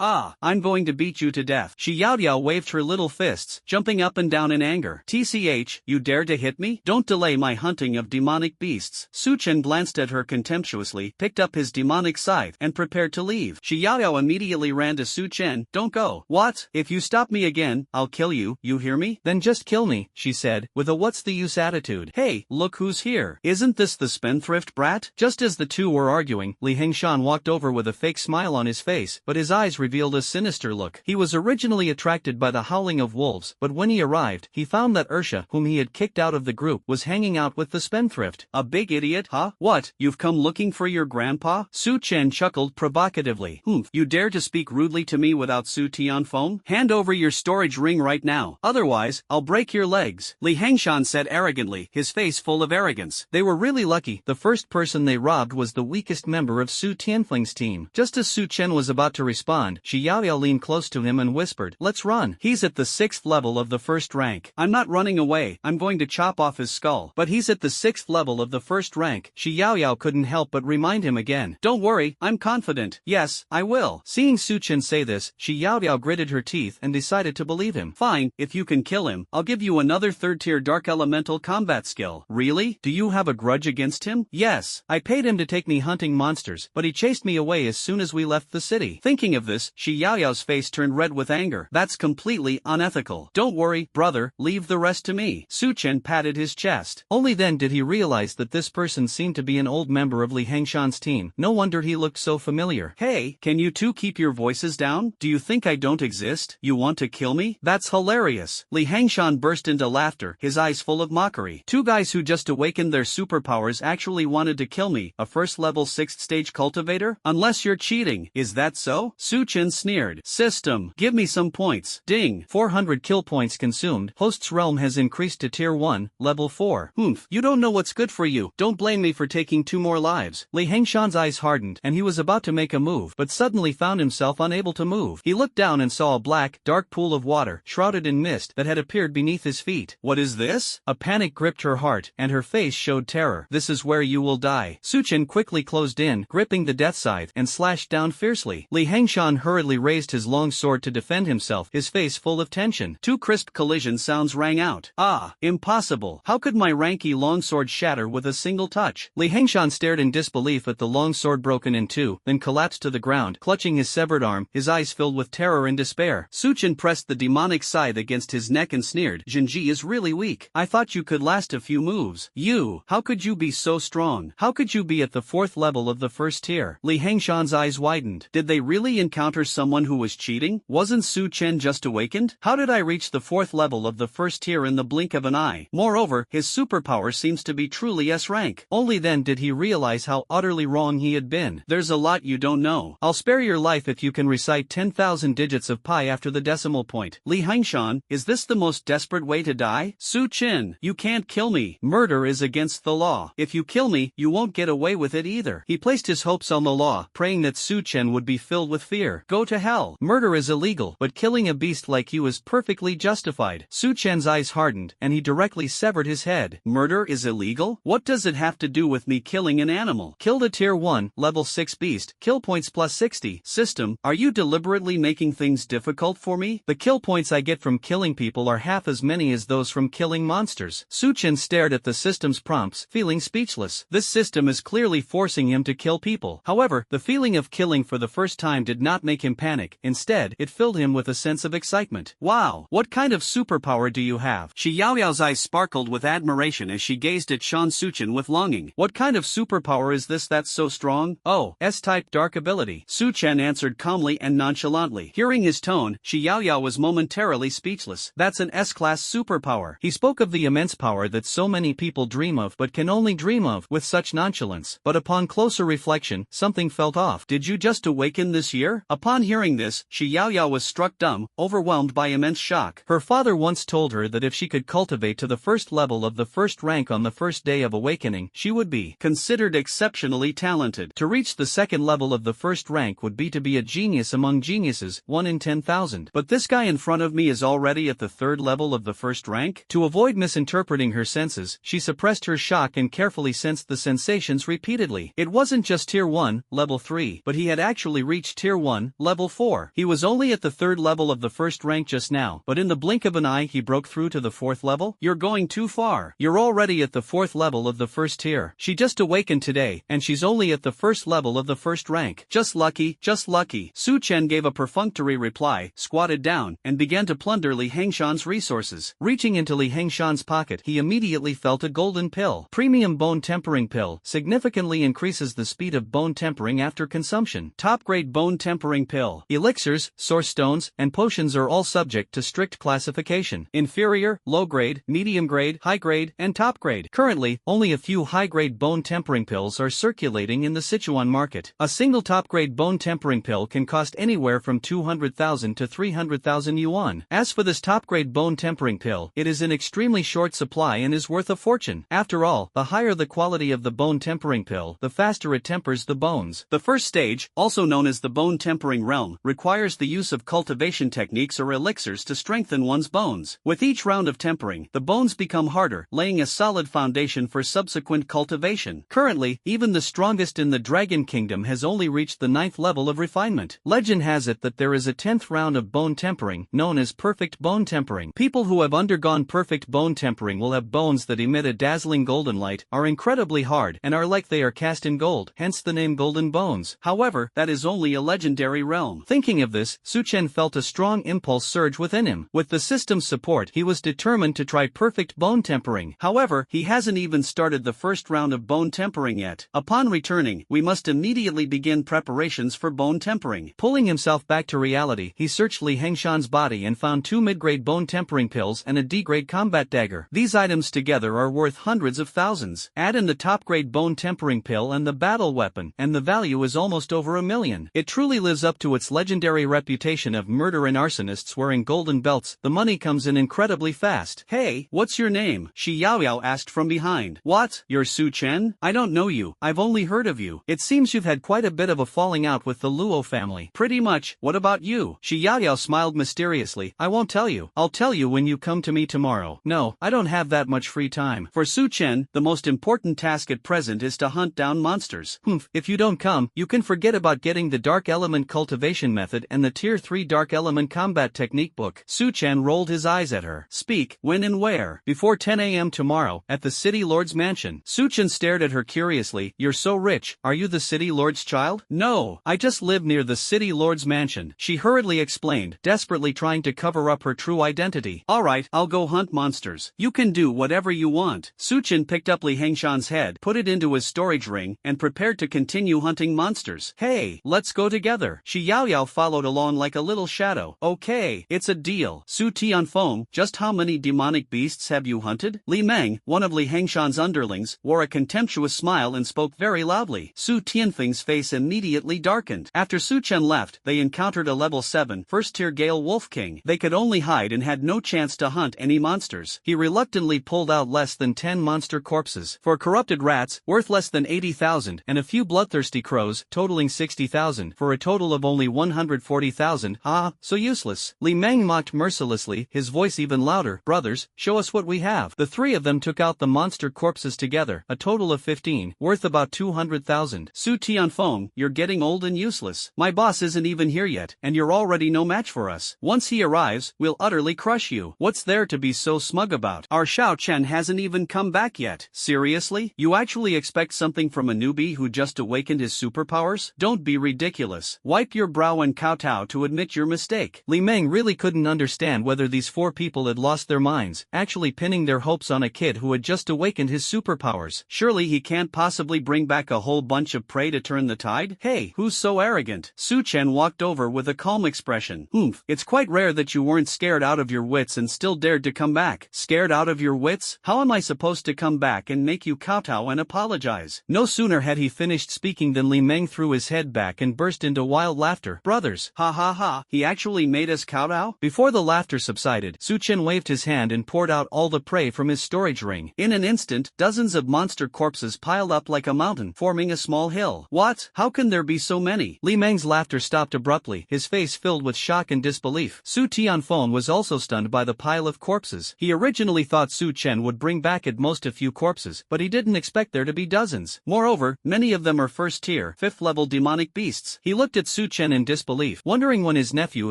Ah, I'm going to beat you to death. Xiaoyao waved her little fists, jumping up and down in anger. TCH, you dare to hit me? Don't delay my hunting of demonic beasts. Su Chen glanced at her contemptuously, picked up his demonic scythe, and prepared to leave. Xiaoyao immediately ran to Su Chen. Don't go. What? If you stop me again, I'll kill you, you hear me? Then just kill me, she said, with a what's the use attitude. Hey, look who's here. Isn't this the spendthrift brat? Just as the two were arguing, Li Hengshan walked over with a fake smile on his face, but his eyes revealed a sinister look. He was originally attracted by the howling of wolves, but when he arrived, he found that Ursha, whom he had kicked out of the group, was hanging out with the spendthrift. A big idiot, huh? What, you've come looking for your grandpa? Su Chen chuckled provocatively. You dare to speak rudely to me without Su Tianfeng? Hand over your storage ring right now, otherwise, I'll break your legs. Li Hengshan said arrogantly, his face full of arrogance. They were really lucky. The first person they robbed was the weakest member of Su Tianfeng's team. Just as Su Chen was about to respond, Xiaoyao leaned close to him and whispered, whispered, "Let's run. He's at the 6th level of the first rank." "I'm not running away, I'm going to chop off his skull." "But he's at the 6th level of the first rank." Shi Yaoyao couldn't help but remind him again. "Don't worry, I'm confident. Yes, I will." Seeing Su Chen say this, Shi Yaoyao gritted her teeth and decided to believe him. "Fine, if you can kill him, I'll give you another 3rd-tier dark elemental combat skill." "Really? Do you have a grudge against him?" "Yes. I paid him to take me hunting monsters, but he chased me away as soon as we left the city." Thinking of this, Shi Yaoyao's face turned red with anger. "That's completely unethical." "Don't worry, brother, leave the rest to me." Su Chen patted his chest. Only then did he realize that this person seemed to be an old member of Li Hangshan's team. No wonder he looked so familiar. "Hey, can you two keep your voices down? Do you think I don't exist? You want to kill me? That's hilarious." Li Hangshan burst into laughter, his eyes full of mockery. "Two guys who just awakened their superpowers actually wanted to kill me, a first-level 6th-stage cultivator? Unless you're cheating. Is that so?" Su Chen sneered. "System, give me some points." Ding. 400 kill points consumed. Host's realm has increased to tier 1, level 4. "Humph, you don't know what's good for you. Don't blame me for taking 2 more lives." Li Hangshan's eyes hardened, and he was about to make a move, but suddenly found himself unable to move. He looked down and saw a black, dark pool of water, shrouded in mist, that had appeared beneath his feet. "What is this?" A panic gripped her heart, and her face showed terror. "This is where you will die." Su Chen quickly closed in, gripping the death scythe, and slashed down fiercely. Li Hangshan hurriedly raised his long sword to defend himself, his face full of tension. 2 crisp collision sounds rang out. "Ah, impossible. How could my ranky longsword shatter with a single touch?" Li Hangshan stared in disbelief at the long sword broken in 2, then collapsed to the ground, clutching his severed arm, his eyes filled with terror and despair. Su Chen pressed the demonic scythe against his neck and sneered, "Jinji is really weak. I thought you could last a few moves. You, how could you be so strong? How could you be at the 4th level of the first tier?" Li Hangshan's eyes widened. Did they really encounter someone who was cheating? Wasn't Su Chen just awakened? How did I reach the 4th level of the first tier in the blink of an eye? Moreover, his superpower seems to be truly S rank. Only then did he realize how utterly wrong he had been. "There's a lot you don't know. I'll spare your life if you can recite 10,000 digits of pi after the decimal point." Li Hangshan, is this the most desperate way to die? "Su Chen, you can't kill me. Murder is against the law. If you kill me, you won't get away with it either." He placed his hopes on the law, praying that Su Chen would be filled with fear. "Go to hell. Murder is illegal, but killing a beast like you is perfectly justified." Su Chen's eyes hardened, and he directly severed his head. "Murder is illegal? What does it have to do with me killing an animal?" "Killed a tier 1, level 6 beast, kill points plus 60. System, are you deliberately making things difficult for me? The kill points I get from killing people are half as many as those from killing monsters." Su Chen stared at the system's prompts, feeling speechless. This system is clearly forcing him to kill people. However, the feeling of killing for the first time did not make him panic. Instead, it filled him with a sense of excitement. "Wow, what kind of superpower do you have?" Shi Yaoyao's eyes sparkled with admiration as she gazed at Shan Su Chen with longing. "What kind of superpower is this that's so strong?" "Oh, S-type dark ability." Su Chen answered calmly and nonchalantly. Hearing his tone, Shi Yaoyao was momentarily speechless. "That's an S-class superpower." He spoke of the immense power that so many people dream of but can only dream of with such nonchalance. But upon closer reflection, something felt off. "Did you just awaken this year?" Upon hearing this, Shi Yaoyao was struck dumb, overwhelmed by immense shock. Her father once told her that if she could cultivate to the 1st level of the first rank on the first day of awakening, she would be considered exceptionally talented. To reach the 2nd level of the first rank would be to be a genius among geniuses, 1 in 10,000. But this guy in front of me is already at the 3rd level of the first rank? To avoid misinterpreting her senses, she suppressed her shock and carefully sensed the sensations repeatedly. It wasn't just tier 1, level 3, but he had actually reached tier 1, level 4. He was only at the 3rd level of the first rank just now, but in the blink of an eye he broke through to the 4th level? "You're going too far. You're already at the 4th level of the first tier. She just awakened today, and she's only at the 1st level of the first rank. Just lucky, just lucky." Su Chen gave a perfunctory reply, squatted down, and began to plunder Li Hangshan's resources. Reaching into Li Hangshan's pocket, he immediately felt a golden pill. Premium bone tempering pill, significantly increases the speed of bone tempering after consumption. Top-grade bone tempering pill. Elixirs, source stones, and potions are all subject to strict classification. Inferior, low-grade, medium-grade, high-grade, and top-grade. Currently, only a few high-grade bone tempering pills are circulating in the Sichuan market. A single top-grade bone tempering pill can cost anywhere from 200,000 to 300,000 yuan. As for this top-grade bone tempering pill, it is in extremely short supply and is worth a fortune. After all, the higher the quality of the bone tempering pill, the faster it tempers the bones. The first stage, also known as the bone tempering realm, requires the use of cultivation cultivation techniques or elixirs to strengthen one's bones. With each round of tempering, the bones become harder, laying a solid foundation for subsequent cultivation. Currently, even the strongest in the Dragon Kingdom has only reached the 9th level of refinement. Legend has it that there is a 10th round of bone tempering, known as perfect bone tempering. People who have undergone perfect bone tempering will have bones that emit a dazzling golden light, are incredibly hard, and are like they are cast in gold, hence the name golden bones. However, that is only a legendary realm. Thinking of this, Su Chen felt a strong impulse surge within him. With the system's support, he was determined to try perfect bone tempering. However, he hasn't even started the first round of bone tempering yet. Upon returning, we must immediately begin preparations for bone tempering. Pulling himself back to reality, he searched Li Hengshan's body and found 2 mid-grade bone tempering pills and a D-grade combat dagger. These items together are worth hundreds of thousands. Add in the top-grade bone tempering pill and the battle weapon, and the value is almost over $1 million. It truly lives up to its legendary reputation of murder and arsonists wearing golden belts. The money comes in incredibly fast. Hey, what's your name? Shi Yaoyao asked from behind. What? You're Su Chen? I don't know you. I've only heard of you. It seems you've had quite a bit of a falling out with the Luo family. Pretty much. What about you? Shi Yaoyao smiled mysteriously. I won't tell you. I'll tell you when you come to me tomorrow. No, I don't have that much free time. For Su Chen, the most important task at present is to hunt down monsters. If you don't come, you can forget about getting the Dark Element cultivation method and the Tier 3 Dark Element combat technique book. Su Chen rolled his eyes at her. Speak, when and where? Before 10 a.m. tomorrow, at the City Lord's mansion. Su Chen stared at her curiously. You're so rich, are you the City Lord's child? No, I just live near the City Lord's mansion, she hurriedly explained, desperately trying to cover up her true identity. Alright, I'll go hunt monsters. You can do whatever you want. Su Chen picked up Li Hengshan's head, put it into his storage ring, and prepared to continue hunting monsters. Hey, let's go together. Shi Yaoyao followed along like a little shadow. Okay, it's a deal. Su Tianfeng, just how many demonic beasts have you hunted? Li Meng, one of Li Hengshan's underlings, wore a contemptuous smile and spoke very loudly. Su Tianfeng's face immediately darkened. After Su Chen left, they encountered a level 7 first-tier Gale Wolf King. They could only hide and had no chance to hunt any monsters. He reluctantly pulled out less than 10 monster corpses. For corrupted rats, worth less than 80,000, and a few bloodthirsty crows, totaling 60,000, for a total of only 140,000. Ah, so useless. Li Meng mocked mercilessly, his voice even louder. Brothers, show us what we have. The 3 of them took out the monster corpses together, a total of 15, worth about 200,000. Su Tianfeng, you're getting old and useless. My boss isn't even here yet, and you're already no match for us. Once he arrives, we'll utterly crush you. What's there to be so smug about? Our Shao Chen hasn't even come back yet. Seriously? You actually expect something from a newbie who just awakened his superpowers? Don't be ridiculous. Wipe your brow and kowtow to admit your mistake. Li Meng really couldn't understand whether these 4 people had lost their minds, actually pinning their hopes on a kid who had just awakened his superpowers. Surely he can't possibly bring back a whole bunch of prey to turn the tide? Hey, who's so arrogant? Su Chen walked over with a calm expression. It's quite rare that you weren't scared out of your wits and still dared to come back. Scared out of your wits? How am I supposed to come back and make you kowtow and apologize? No sooner had he finished speaking than Li Meng threw his head back and burst into wild laughter. Brothers, ha ha ha, he actually made us kowtow? Before the laughter subsided, Su Chen waved his hand and poured out all the prey from his storage ring. In an instant, dozens of monster corpses piled up like a mountain, forming a small hill. What? How can there be so many? Li Meng's laughter stopped abruptly, his face filled with shock and disbelief. Su Tianfeng was also stunned by the pile of corpses. He originally thought Su Chen would bring back at most a few corpses, but he didn't expect there to be dozens. Moreover, many of them are first-tier, 5th-level demonic beasts. He looked at Su Chen in disbelief, wondering when his nephew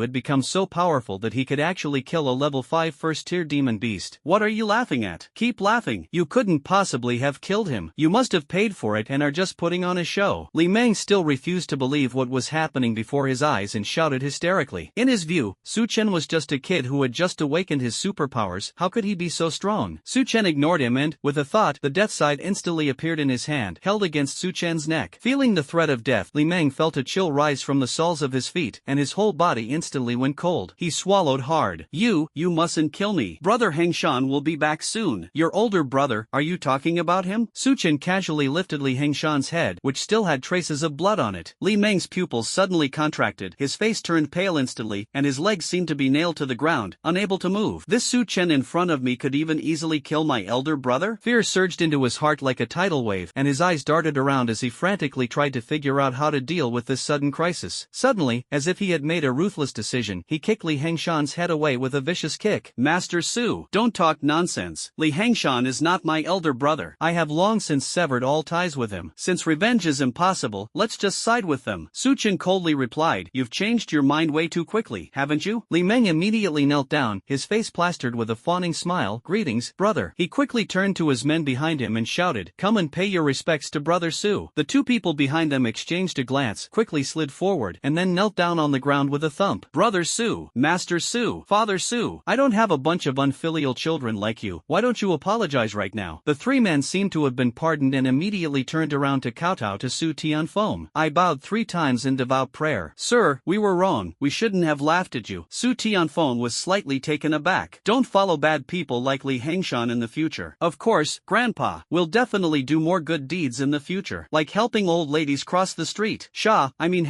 had become so powerful that he could actually kill a level 5 first-tier demon beast. What are you laughing at? Keep laughing. You couldn't possibly have killed him. You must have paid for it and are just putting on a show. Li Meng still refused to believe what was happening before his eyes and shouted hysterically. In his view, Su Chen was just a kid who had just awakened his superpowers. How could he be so strong? Su Chen ignored him and, with a thought, the death side instantly appeared in his hand, held against Su Chen's neck. Feeling the threat of death, Li Meng felt a chill rise from the soles of his feet, and his whole body instantly went cold. He swallowed hard. You mustn't kill me. Brother Hengshan will be back soon. Your older brother, are you talking about him? Su Chen casually lifted Li Hengshan's head, which still had traces of blood on it. Li Meng's pupils suddenly contracted, his face turned pale instantly, and his legs seemed to be nailed to the ground, unable to move. This Su Chen in front of me could even easily kill my elder brother? Fear surged into his heart like a tidal wave, and his eyes darted around as he frantically tried to figure out how to deal with this sudden crisis. Suddenly, as if he had made a ruthless decision, he kicked Li Hangshan's head away with a vicious kick. Master Su, don't talk nonsense. Li Hangshan is not my elder brother. I have long since severed all ties with him. Since revenge is impossible, let's just side with them. Su Chen coldly replied, you've changed your mind way too quickly, haven't you? Li Meng immediately knelt down, his face plastered with a fawning smile. Greetings, brother. He quickly turned to his men behind him and shouted, come and pay your respects to brother Su. The two people behind them exchanged a glance, quickly slid forward, and then knelt down on the ground with a thump. Brother Su, Master Su, Father Su, I don't have a bunch of unfilial children like you. Why don't you apologize right now? The three men seemed to have been pardoned and immediately turned around to kowtow to Su Tianfeng. I bowed 3 times in devout prayer. Sir, we were wrong. We shouldn't have laughed at you. Su Tianfeng was slightly taken aback. Don't follow bad people like Li Hangshan in the future. Of course, Grandpa, we'll definitely do more good deeds in the future. Like helping old ladies cross the street.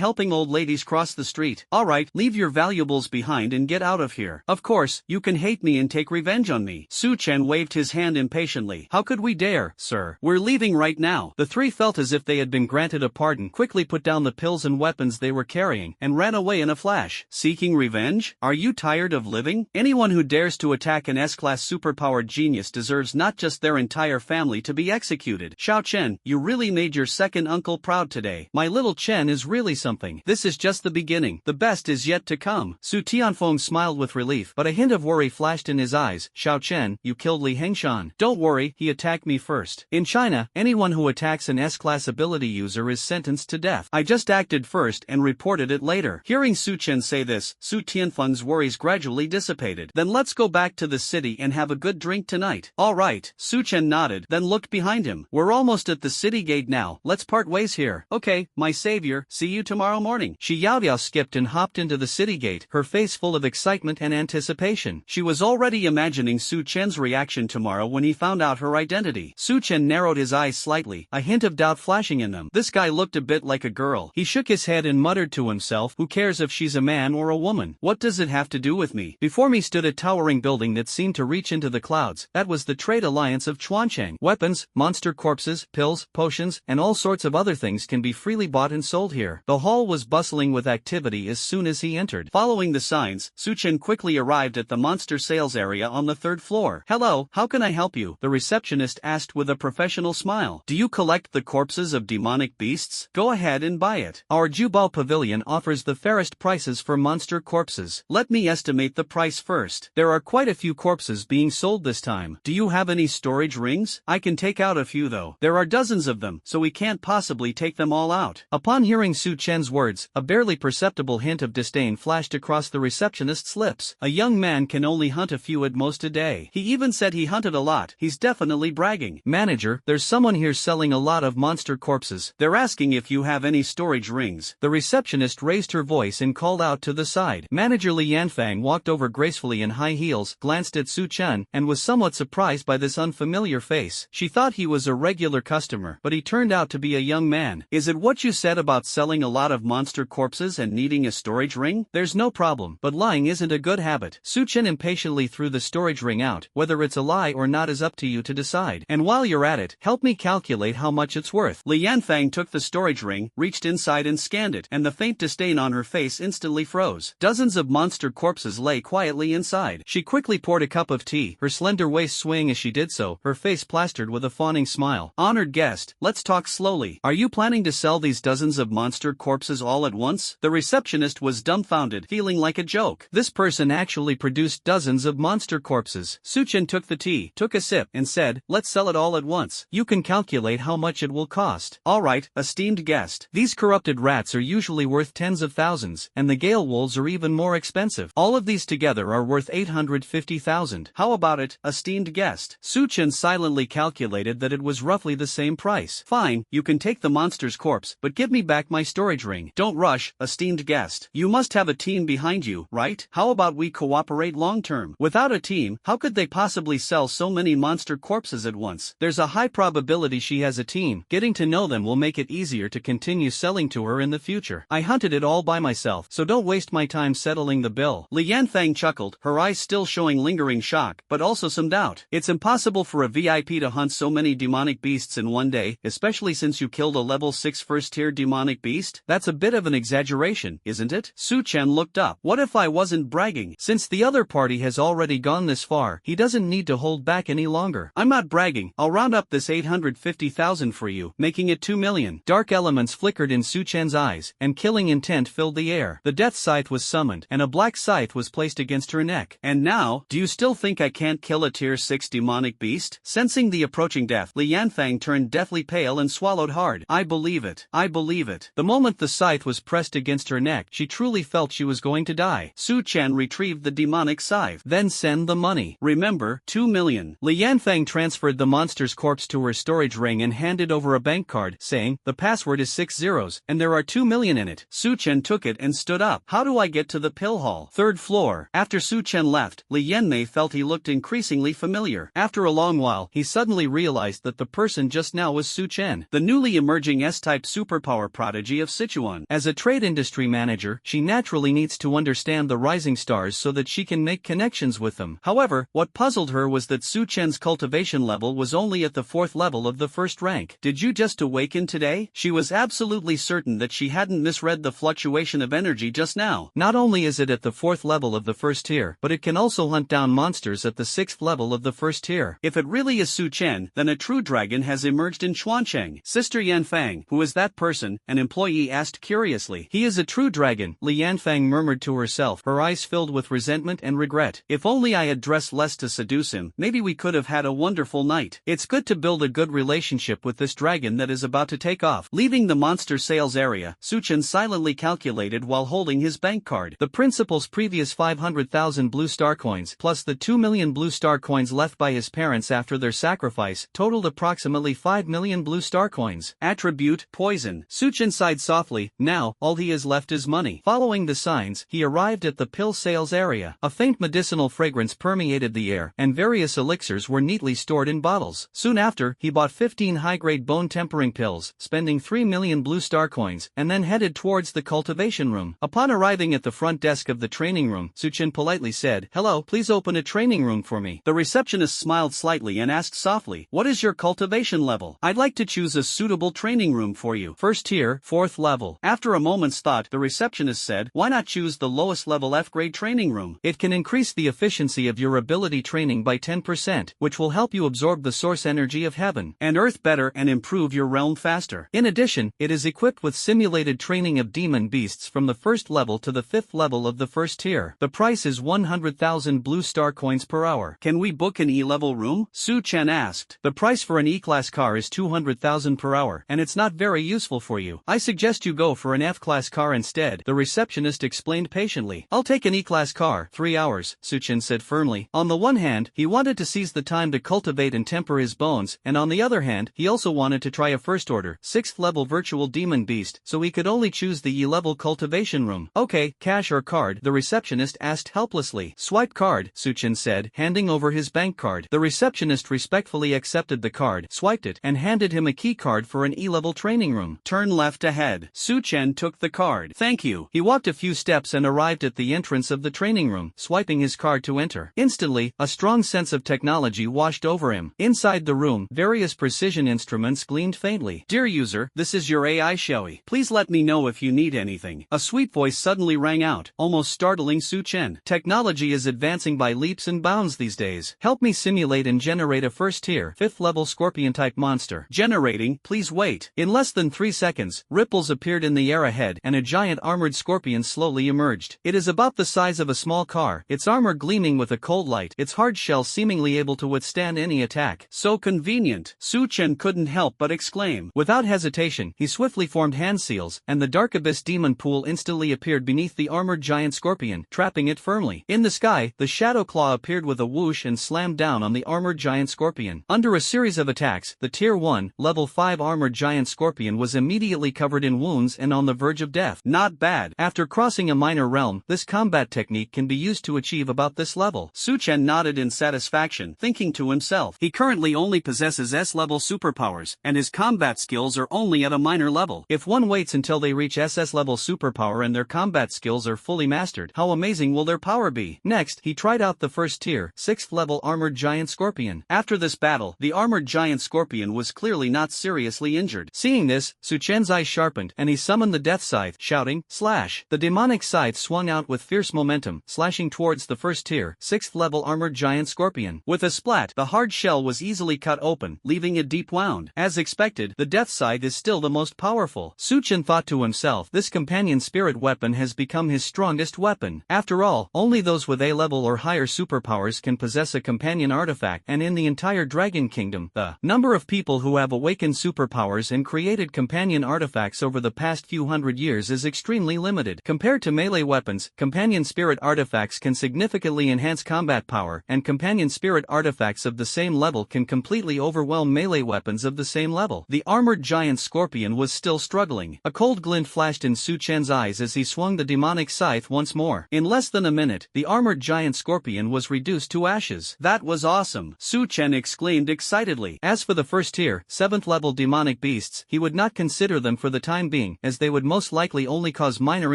Helping old ladies cross the street. Alright, leave your valuables behind and get out of here. Of course, you can hate me and take revenge on me. Su Chen waved his hand impatiently. How could we dare, sir? We're leaving right now. The three felt as if they had been granted a pardon, quickly put down the pills and weapons they were carrying, and ran away in a flash. Seeking revenge? Are you tired of living? Anyone who dares to attack an S-class superpowered genius deserves not just their entire family to be executed. Xiao Chen, you really made your second uncle proud today. My little Chen is really something. This is just the beginning. The best is yet to come. Su Tianfeng smiled with relief, but a hint of worry flashed in his eyes. Xiao Chen, you killed Li Hangshan. Don't worry, he attacked me first. In China, anyone who attacks an S-class ability user is sentenced to death. I just acted first and reported it later. Hearing Su Chen say this, Su Tianfeng's worries gradually dissipated. Then let's go back to the city and have a good drink tonight. Alright, Su Chen nodded, then looked behind him. We're almost at the city gate now. Let's part ways here. Okay, my savior, see you tomorrow morning. Shi Yaodiao skipped and hopped into the city gate, her face full of excitement and anticipation. She was already imagining Su Chen's reaction tomorrow when he found out her identity. Su Chen narrowed his eyes slightly, a hint of doubt flashing in them. This guy looked a bit like a girl. He shook his head and muttered to himself, who cares if she's a man or a woman? What does it have to do with me? Before me stood a towering building that seemed to reach into the clouds. That was the Trade Alliance of Chuancheng. Weapons, monster corpses, pills, potions, and all sorts of other things can be freely bought and sold here. The hall was bustling with activity as soon as he entered. Following the signs, Su Chen quickly arrived at the monster sales area on the 3rd floor. Hello, how can I help you? The receptionist asked with a professional smile. Do you collect the corpses of demonic beasts? Go ahead and buy it. Our Jubao Pavilion offers the fairest prices for monster corpses. Let me estimate the price first. There are quite a few corpses being sold this time. Do you have any storage rings? I can take out a few though. There are dozens of them, so we can't possibly take them all out. Upon hearing Su Chen's words, a barely perceptible hint of disdain flashed across the receptionist's lips. A young man can only hunt a few at most a day. He even said he hunted a lot. He's definitely bragging. Manager, there's someone here selling a lot of monster corpses. They're asking if you have any storage rings. The receptionist raised her voice and called out to the side. Manager Li Yanfang walked over gracefully in high heels, glanced at Su Chen, and was somewhat surprised by this unfamiliar face. She thought he was a regular customer, but he turned out to be a young man. Is it what you said about selling a lot of monster corpses and needing a storage ring? There's no problem, but lying isn't a good habit. Su Chen impatiently threw the storage ring out. Whether it's a lie or not is up to you to decide. And while you're at it, help me calculate how much it's worth. Li Yanfang took the storage ring, reached inside and scanned it, and the faint disdain on her face instantly froze. Dozens of monster corpses lay quietly inside. She quickly poured a cup of tea, her slender waist swaying as she did so, her face plastered with a fawning smile. Honored guest, let's talk slowly. Are you planning to sell these dozens of monster corpses all at once? The receptionist was dumbfounded, feeling like a joke. This person actually produced dozens of monster corpses. Su Chen took the tea, took a sip, and said, let's sell it all at once. You can calculate how much it will cost. Alright, esteemed guest. These corrupted rats are usually worth tens of thousands, and the Gale wolves are even more expensive. All of these together are worth 850,000. How about it, esteemed guest? Su Chen silently calculated that it was roughly the same price. Fine, you can take the monster's corpse, but give me back my storage ring. Don't rush, esteemed guest. You must have a team behind you, right? How about we cooperate long-term? Without a team, how could they possibly sell so many monster corpses at once? There's a high probability she has a team. Getting to know them will make it easier to continue selling to her in the future. I hunted it all by myself, so don't waste my time settling the bill. Li Yanfang chuckled, her eyes still showing lingering shock, but also some doubt. It's impossible for a VIP to hunt so many demonic beasts in one day, especially since you killed a level 6 first-tier demonic beast? That's a bit of an exaggeration, isn't it? Su Chen looked up. What if I wasn't bragging? Since the other party has already gone this far, he doesn't need to hold back any longer. I'm not bragging, I'll round up this 850,000 for you, making it 2 million. Dark elements flickered in Su Chen's eyes, and killing intent filled the air. The death scythe was summoned, and a black scythe was placed against her neck. And now, do you still think I can't kill a tier 6 demonic beast? Sensing the approaching death, Li Yanfang turned deathly pale and swallowed hard. I believe it. I believe it. The moment the scythe was pressed against her neck, she truly felt she was going to die. Su Chen retrieved the demonic scythe. Then send the money. Remember, 2 million. Li Yanfang transferred the monster's corpse to her storage ring and handed over a bank card, saying, the password is 6 zeros, and there are 2 million in it. Su Chen took it and stood up. How do I get to the pill hall? 3rd floor. After Su Chen left, Li Yanmei felt he looked increasingly familiar. After a long while, he suddenly realized that the person just now was Su Chen, the newly emerging S-type superpower prodigy of Sichuan. As a trade industry manager, she naturally needs to understand the rising stars so that she can make connections with them. However, what puzzled her was that Su Chen's cultivation level was only at the 4th level of the 1st rank. Did you just awaken today? She was absolutely certain that she hadn't misread the fluctuation of energy just now. Not only is it at the 4th level of the 1st tier, but it can also hunt down monsters at the 6th level of the 1st tier. If it really is Su Chen, then a true dragon has emerged in Chuancheng. Sister Yanfang, who is that person? An employee asked curiously. He is a true dragon, Li Yanfang murmured to herself, her eyes filled with resentment and regret. If only I had dressed less to seduce him, maybe we could have had a wonderful night. It's good to build a good relationship with this dragon that is about to take off. Leaving the monster sales area, Su Chen silently calculated while holding his bank card. The principal's previous 500,000 blue star coins, plus the 2 million blue star coins left by his parents after their sacrifice, totaled approximately 5 million blue star coins. Attribute, poison. Su Chen sighed softly. Now, all he has left is money. Following the signs, he arrived at the pill sales area. A faint medicinal fragrance permeated the air, and various elixirs were neatly stored in bottles. Soon after, he bought 15 high-grade bone-tempering pills, spending 3 million blue star coins, and then headed towards the cultivation room. Upon arriving at the front desk of the training room, Su Chen politely said, "Hello, please open a training room for me." The receptionist smiled slightly and asked softly, "What is your cultivation level? I'd like to choose a suitable training room for you. 1st tier, 4th level." After a moment's thought, the receptionist said, "Why not choose the lowest level F-grade training room? It can increase the efficiency of your ability training by 10%, which will help you absorb the source energy of heaven and earth better and improve your realm faster. In addition, it is equipped with simulated training of demon beasts from the 1st level to the 5th level of the 1st tier. The price is 100,000 blue star coins per hour." "Can we book an E-level room?" Su Chen asked. "The price for an E-class car is 200,000 per hour, and it's not very useful for you. I suggest you go for an F-class car instead," the receptionist explained patiently. "I'll take an E-class car." 3 hours, Su Chen said firmly. On the one hand, he wanted to seize the time to cultivate and temper his bones, and on the other hand, he also wanted to try a 1st order, 6th level virtual demon beast, so he could only choose the E-level cultivation room. "Okay, cash or card?" the receptionist asked helplessly. "Swipe card," Su Chen said, handing over his bank card. The receptionist respectfully accepted the card, swiped it, and handed him a key card for an E-level training room. "Turn left ahead." Su Chen took the card. "Thank you." He walked a few steps and arrived at the entrance of the training room, swiping his card to enter. Instantly, a strong sense of technology washed over him. Inside the room, various precision instruments gleamed faintly. "Dear user, this is your AI Shoei. Please let me know if you need anything." A sweet voice suddenly rang out, almost startling Su Chen. "Technology is advancing by leaps and bounds these days. Help me simulate and generate a 1st tier, 5th level scorpion-type monster." "Generating, please wait." In less than 3 seconds, ripples appeared in the air ahead and a giant armored scorpion slowly emerged. It is about the size of a small car, its armor gleaming with a cold light, its hard shell seemingly able to withstand any attack. "So convenient," Su Chen couldn't help but exclaim. Without hesitation, he swiftly formed hand seals, and the dark abyss demon pool instantly appeared beneath the armored giant scorpion, trapping it firmly. In the sky, the shadow claw appeared with a whoosh and slammed down on the armored giant scorpion. Under a series of attacks, the tier 1, level 5 armored giant scorpion was immediately covered in wounds and on the verge of death. Not bad. After crossing a minor realm, this combat technique can be used to achieve about this level. Su Chen nodded in satisfaction, thinking to himself, he currently only possesses S-level superpowers, and his combat skills are only at a minor level. If one waits until they reach SS level superpower and their combat skills are fully mastered, how amazing will their power be? Next, he tried out the 1st tier, 6th level armored giant scorpion. After this battle, the armored giant scorpion was clearly not seriously injured. Seeing this, Su Chen's eyes sharpened, and he summoned the death scythe, shouting, "Slash!" Flash! The demonic scythe swung out with fierce momentum, slashing towards the first tier, 6th level armored giant scorpion. With a splat, the hard shell was easily cut open, leaving a deep wound. As expected, the death scythe is still the most powerful. Suchen thought to himself, this companion spirit weapon has become his strongest weapon. After all, only those with A-level or higher superpowers can possess a companion artifact, and in the entire Dragon Kingdom, the number of people who have awakened superpowers and created companion artifacts over the past few hundred years is extremely limited. Compared to melee weapons, companion spirit artifacts can significantly enhance combat power, and companion spirit artifacts of the same level can completely overwhelm melee weapons of the same level. The armored giant scorpion was still struggling. A cold glint flashed in Su Chen's eyes as he swung the demonic scythe once more. In less than a minute, the armored giant scorpion was reduced to ashes. That was awesome! Su Chen exclaimed excitedly. As for the first tier, 7th level demonic beasts, he would not consider them for the time being, as they would most likely only cause minor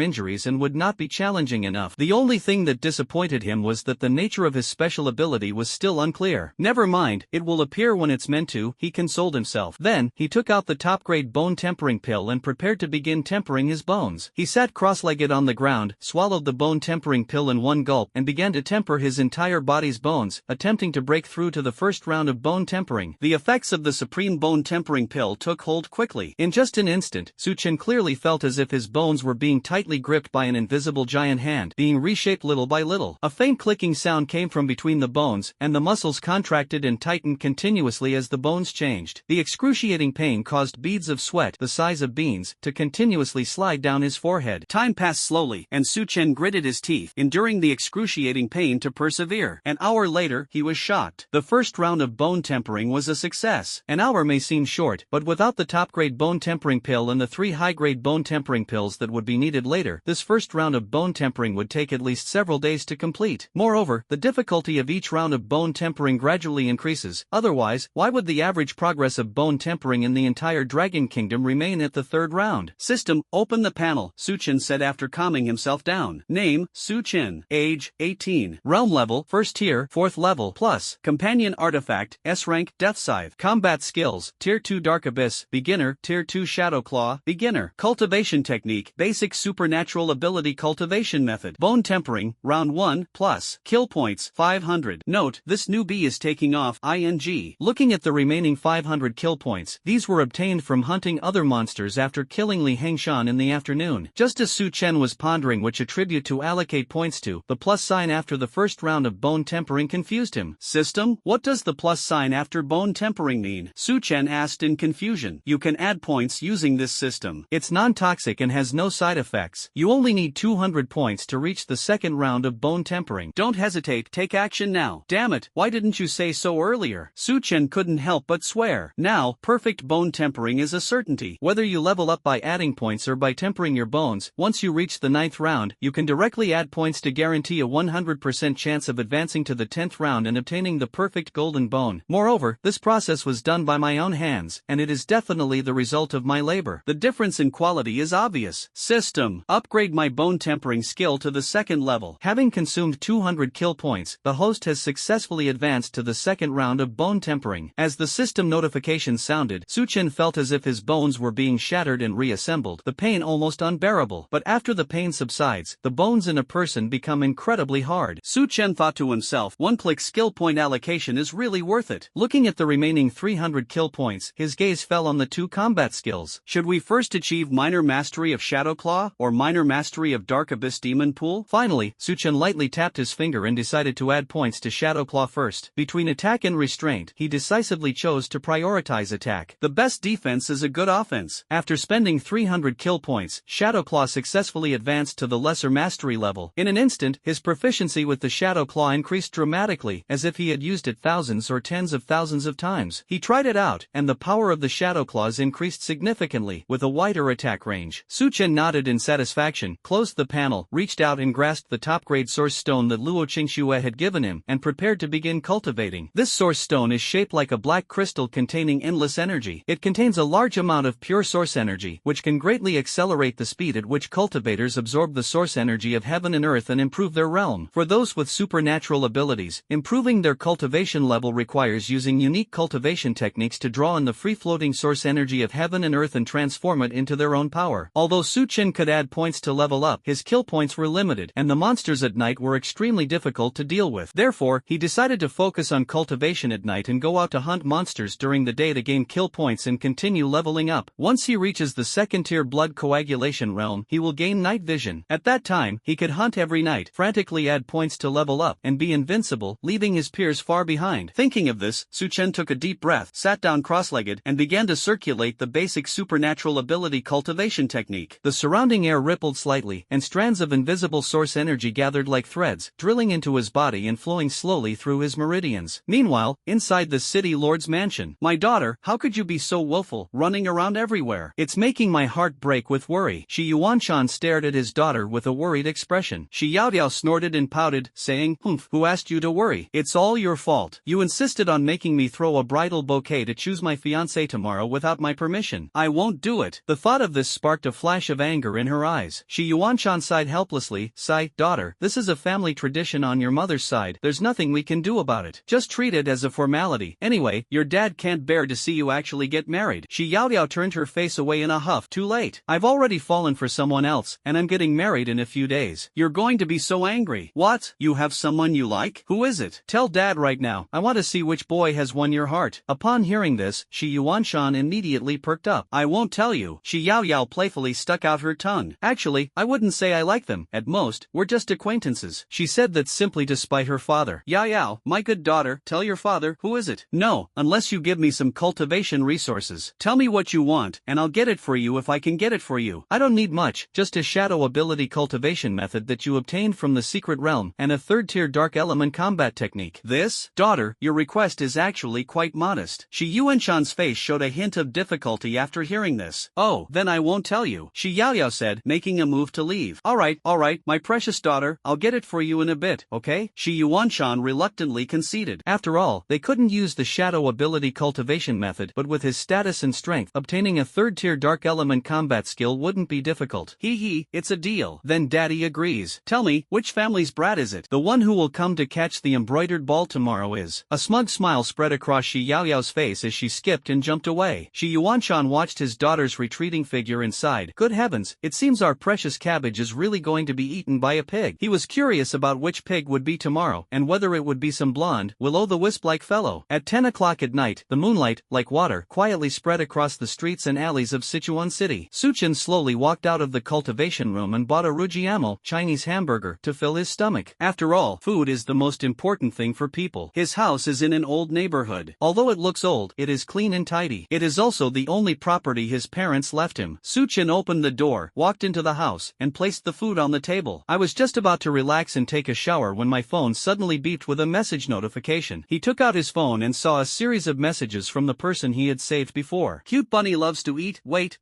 injuries and would not be challenging enough. The only thing that disappointed him was that the nature of his special ability was still unclear. Never mind, it will appear when it's meant to, he consoled himself. Then, he took out the top-grade bone tempering pill and prepared to begin tempering his bones. He sat cross-legged on the ground, swallowed the bone tempering pill in one gulp, and began to temper his entire body's bones, attempting to break through to the first round of bone tempering. The effects of the supreme bone tempering pill took hold quickly. In just an instant, Su Chen clearly felt as if his bones were being tightly gripped by an invisible giant hand, being reshaped little by little. A faint clicking sound came from between the bones, and the muscles contracted and tightened continuously as the bones changed. The excruciating pain caused beads of sweat, the size of beans, to continuously slide down his forehead. Time passed slowly, and Su Chen gritted his teeth, enduring the excruciating pain to persevere. An hour later, he was shocked. The first round of bone tempering was a success. An hour may seem short, but without the top-grade bone tempering pill and the 3 high-grade bone tempering pills that would be needed later, this first round of bone tempering would take at least several days to complete. Moreover, the difficulty of each round of bone tempering gradually increases. Otherwise, why would the average progress of bone tempering in the entire Dragon Kingdom remain at the 3rd round? System, open the panel, Su Chen said after calming himself down. Name, Su Chen. Age, 18. Realm level, 1st tier, 4th level, plus. Companion artifact, S rank, Death Scythe. Combat skills, Tier 2 Dark Abyss, Beginner, Tier 2 Shadow Claw, Beginner. Cultivation technique, Basic Supernatural Ability Cultivation Method. Bone tempering, Round 1, plus. Kill points, 500. Note, this newbie is taking off, ing. Looking at the remaining 500 kill points, these were obtained from hunting other monsters after killing Li Hengshan in the afternoon. Just as Su Chen was pondering which attribute to allocate points to, the plus sign after the first round of bone tempering confused him. System, what does the plus sign after bone tempering mean? Su Chen asked in confusion. You can add points using this system. It's non-toxic and has no side effects. You only need 200 points to reach the second round of bone tempering. Don't hesitate, take action now. Damn it, why didn't you say so earlier? Su Chen couldn't help but swear. Now, perfect bone tempering is a certainty. Whether you level up by adding points or by tempering your bones, once you reach the 9th round, you can directly add points to guarantee a 100% chance of advancing to the 10th round and obtaining the perfect golden bone. Moreover, this process was done by my own hands, and it is definitely the result of my labor. The difference in quality is obvious. System, upgrade my bone tempering skill to the 2nd level. Having consumed 200 kill points, the host has successfully advanced to the 2nd round of bone tempering. As the system notification sounded, Su Chen felt as if his bones were being shattered and reassembled, the pain almost unbearable. But after the pain subsides, the bones in a person become incredibly hard. Su Chen thought to himself, one-click skill point allocation is really worth it. Looking at the remaining 300 kill points, his gaze fell on the 2 combat skills. Should we first achieve minor mastery of Shadow Claw, or minor mastery of Dark Abyss Demon Pool? Finally, Su Chen lightly tapped his finger and decided to add points to Shadow Claw first. Between attack and restraint, he decisively chose to prioritize attack. The best defense is a good offense. After spending 300 kill points, Shadow Claw successfully advanced to the lesser mastery level. In an instant, his proficiency with the Shadow Claw increased dramatically, as if he had used it thousands or tens of thousands of times. He tried it out, and the power of the Shadow Claws increased significantly, with a wider attack range. Su Chen nodded in satisfaction, closed the panel, reached out and grasped the top-grade source stone that Luo Qingxue had given him, and prepared to begin cultivating. This source stone is shaped like a black crystal containing endless energy. It contains a large amount of pure source energy, which can greatly accelerate the speed at which cultivators absorb the source energy of heaven and earth and improve their realm. For those with supernatural abilities, improving their cultivation level requires using unique cultivation techniques to draw in the free-floating source energy of heaven and earth and transform it into their own power. Although Su Chen could add add points to level up, his kill points were limited, and the monsters at night were extremely difficult to deal with. Therefore, he decided to focus on cultivation at night and go out to hunt monsters during the day to gain kill points and continue leveling up. Once he reaches the second-tier blood coagulation realm, he will gain night vision. At that time, he could hunt every night, frantically add points to level up, and be invincible, leaving his peers far behind. Thinking of this, Su Chen took a deep breath, sat down cross-legged, and began to circulate the basic supernatural ability cultivation technique. The surrounding air rippled slightly, and strands of invisible source energy gathered like threads, drilling into his body and flowing slowly through his meridians. Meanwhile, inside the city lord's mansion. "My daughter, how could you be so willful, running around everywhere? It's making my heart break with worry." Shi Yuanshan stared at his daughter with a worried expression. Shi Yaoyao snorted and pouted, saying, "Humph, who asked you to worry? It's all your fault. You insisted on making me throw a bridal bouquet to choose my fiancé tomorrow without my permission. I won't do it." The thought of this sparked a flash of anger in her eyes. Shi Yuanshan sighed helplessly, "Daughter, this is a family tradition on your mother's side. There's nothing we can do about it. Just treat it as a formality. Anyway, your dad can't bear to see you actually get married." Shi Yaoyao turned her face away in a huff. "Too late. I've already fallen for someone else, and I'm getting married in a few days. You're going to be so angry." "What? You have someone you like? Who is it? Tell dad right now. I want to see which boy has won your heart." Upon hearing this, Shi Yuanshan immediately perked up. "I won't tell you." Shi Yaoyao playfully stuck out her tongue. "Actually, I wouldn't say I like them. At most, we're just acquaintances." She said that simply to spite her father. "Yaoyao, my good daughter, tell your father. Who is it?" "No, unless you give me some cultivation resources. Tell me what you want, and I'll get it for you if I can get it for you." "I don't need much, just a shadow ability cultivation method that you obtained from the secret realm, and a third-tier dark element combat technique." "This? Daughter, your request is actually quite modest." Shi Yuanshan's face showed a hint of difficulty after hearing this. "Oh, then I won't tell you," Shi Yaoyao said, making a move to leave. All right, my precious daughter, I'll get it for you in a bit, okay?" Shi Yuanshan reluctantly conceded. After all, they couldn't use the shadow ability cultivation method, but with his status and strength, obtaining a third-tier dark element combat skill wouldn't be difficult. It's a deal." "Then daddy agrees. Tell me, which family's brat is it? The one who will come to catch the embroidered ball tomorrow is." A smug smile spread across Shi Yaoyao's face as she skipped and jumped away. Shi Yuanshan watched his daughter's retreating figure and sighed. Good heavens, it seems our precious cabbage is really going to be eaten by a pig. He was curious about which pig would be tomorrow, and whether it would be some blonde, will-o'-the-wisp-like fellow. At 10 o'clock at night, the moonlight, like water, quietly spread across the streets and alleys of Sichuan City. Su Chen slowly walked out of the cultivation room and bought a rujiamo, Chinese hamburger, to fill his stomach. After all, food is the most important thing for people. His house is in an old neighborhood. Although it looks old, it is clean and tidy. It is also the only property his parents left him. Su Chen opened the door, walked into the house, and placed the food on the table. I was just about to relax and take a shower when my phone suddenly beeped with a message notification. He took out his phone and saw a series of messages from the person he had saved before. "Cute bunny loves to eat. Wait.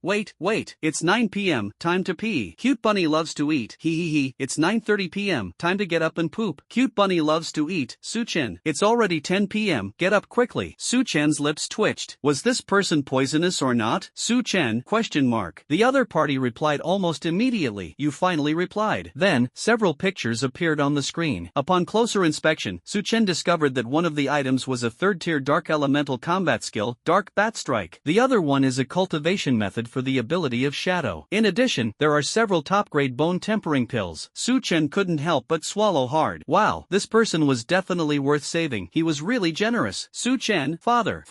It's 9 p.m. Time to pee. Cute bunny loves to eat. It's 9:30 p.m. Time to get up and poop. Cute bunny loves to eat. Su Chen. It's already 10 p.m. Get up quickly." Su Chen's lips twitched. Was this person poisonous or not? Su Chen? The other party replied almost immediately. "You finally replied." Then, several pictures appeared on the screen. Upon closer inspection, Su Chen discovered that one of the items was a third-tier dark elemental combat skill, Dark Bat Strike. The other one is a cultivation method for the ability of Shadow. In addition, there are several top-grade bone tempering pills. Su Chen couldn't help but swallow hard. Wow, this person was definitely worth saving. He was really generous. Su Chen, father.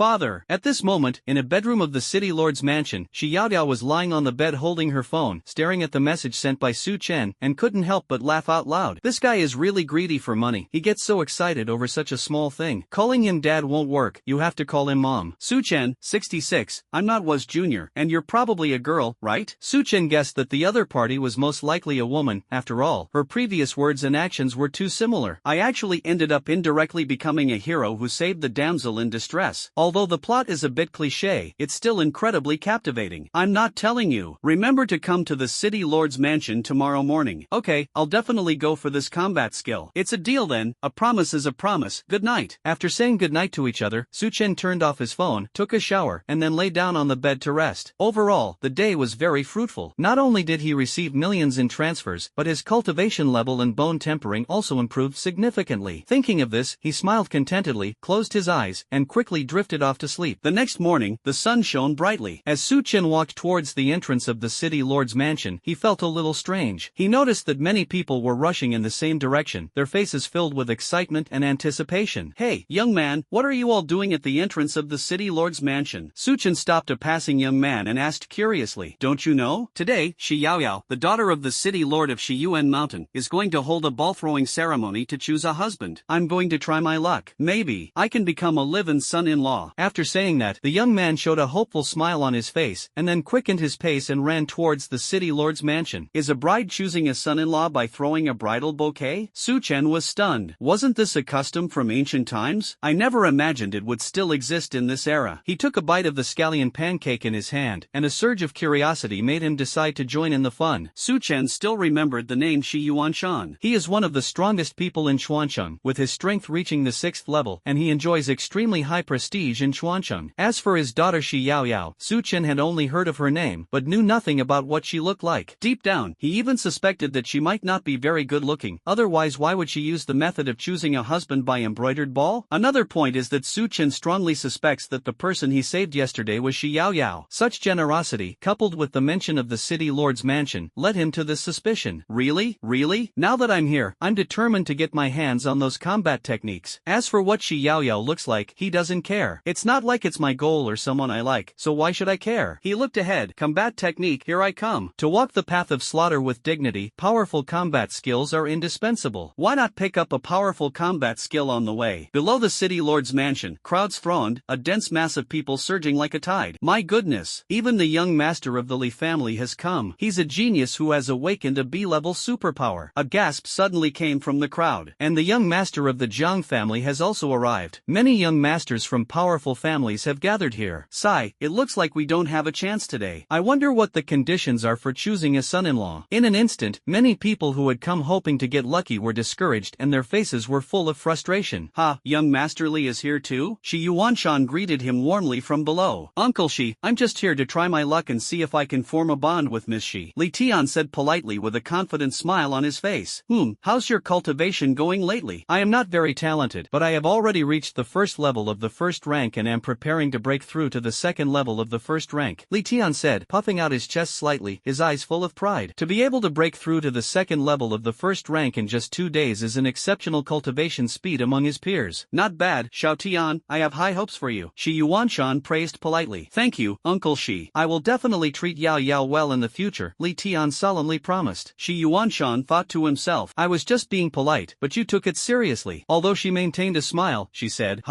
At this moment, in a bedroom of the city lord's mansion, Shi Yaoyao was lying on the bed holding her phone, staring at the message sent by Su Chen, and couldn't help but laugh out loud. This guy is really greedy for money. He gets so excited over such a small thing. Calling him dad won't work. You have to call him mom. Su Chen, 66. I'm not was junior, and you're probably a girl, right? Su Chen guessed that the other party was most likely a woman. After all, her previous words and actions were too similar. I actually ended up indirectly becoming a hero who saved the damsel in distress. Although the plot is a bit cliché, it's still incredibly captivating. I'm not telling you. Remember to come to the city lord's mansion tomorrow morning. Okay, I'll definitely go for this combat skill. It's a deal then. A promise is a promise. Good night. After saying goodnight to each other, Su Chen turned off his phone, took a shower, and then lay down on the bed to rest. Overall, the day was very fruitful. Not only did he receive millions in transfers, but his cultivation level and bone tempering also improved significantly. Thinking of this, he smiled contentedly, closed his eyes, and quickly drifted off to sleep. The next morning, the sun shone brightly. As Su Chen walked towards the entrance of the city lord's mansion, mansion, he felt a little strange. He noticed that many people were rushing in the same direction, their faces filled with excitement and anticipation. Hey, young man, what are you all doing at the entrance of the city lord's mansion? Suchen stopped a passing young man and asked curiously. Don't you know? Today, Shi Yaoyao, the daughter of the city lord of Shiyuan Mountain, is going to hold a ball-throwing ceremony to choose a husband. I'm going to try my luck. Maybe I can become a live-in son-in-law. After saying that, the young man showed a hopeful smile on his face, and then quickened his pace and ran towards the city lord's mansion. Is a bride choosing a son-in-law by throwing a bridal bouquet? Su Chen was stunned. Wasn't this a custom from ancient times? I never imagined it would still exist in this era. He took a bite of the scallion pancake in his hand, and a surge of curiosity made him decide to join in the fun. Su Chen still remembered the name Shi Yuanshan. He is one of the strongest people in Chuancheng, with his strength reaching the 6th level, and he enjoys extremely high prestige in Chuancheng. As for his daughter Shi Yaoyao, Su Chen had only heard of her name, but knew nothing about what she looked like. Deep down, he even suspected that she might not be very good looking, otherwise why would she use the method of choosing a husband by embroidered ball? Another point is that Su Chen strongly suspects that the person he saved yesterday was Shi Yaoyao. Such generosity, coupled with the mention of the city lord's mansion, led him to this suspicion. Really? Really? Now that I'm here, I'm determined to get my hands on those combat techniques. As for what Shi Yaoyao looks like, he doesn't care. It's not like it's my goal or someone I like, so why should I care? He looked ahead. Combat technique, here I come. To walk the path of slaughter with dignity, powerful combat skills are indispensable. Why not pick up a powerful combat skill on the way? Below the city lord's mansion, crowds thronged, a dense mass of people surging like a tide. My goodness, even the young master of the Li family has come. He's a genius who has awakened a B-level superpower. A gasp suddenly came from the crowd. And the young master of the Jiang family has also arrived. Many young masters from powerful families have gathered here. Sigh, it looks like we don't have a chance today. I wonder what the conditions are for choosing a son-in-law. In an instant, many people who had come hoping to get lucky were discouraged and their faces were full of frustration. Ha, young Master Li is here too? Shi Yuanshan greeted him warmly from below. Uncle Shi, I'm just here to try my luck and see if I can form a bond with Miss Shi. Li Tian said politely with a confident smile on his face. How's your cultivation going lately? I am not very talented, but I have already reached the first level of the first rank and am preparing to break through to the second level of the first rank, Li Tian said, puffing out his chest slightly, his eyes full of pride. To be able to break through to the second level of the first rank in just 2 days is an exceptional cultivation speed among his peers. Not bad, Xiao Tian, I have high hopes for you. Shi Yuanshan praised politely. Thank you, Uncle Shi. I will definitely treat Yao Yao well in the future, Li Tian solemnly promised. Shi Yuanshan thought to himself, I was just being polite, but you took it seriously. Although she maintained a smile, she said,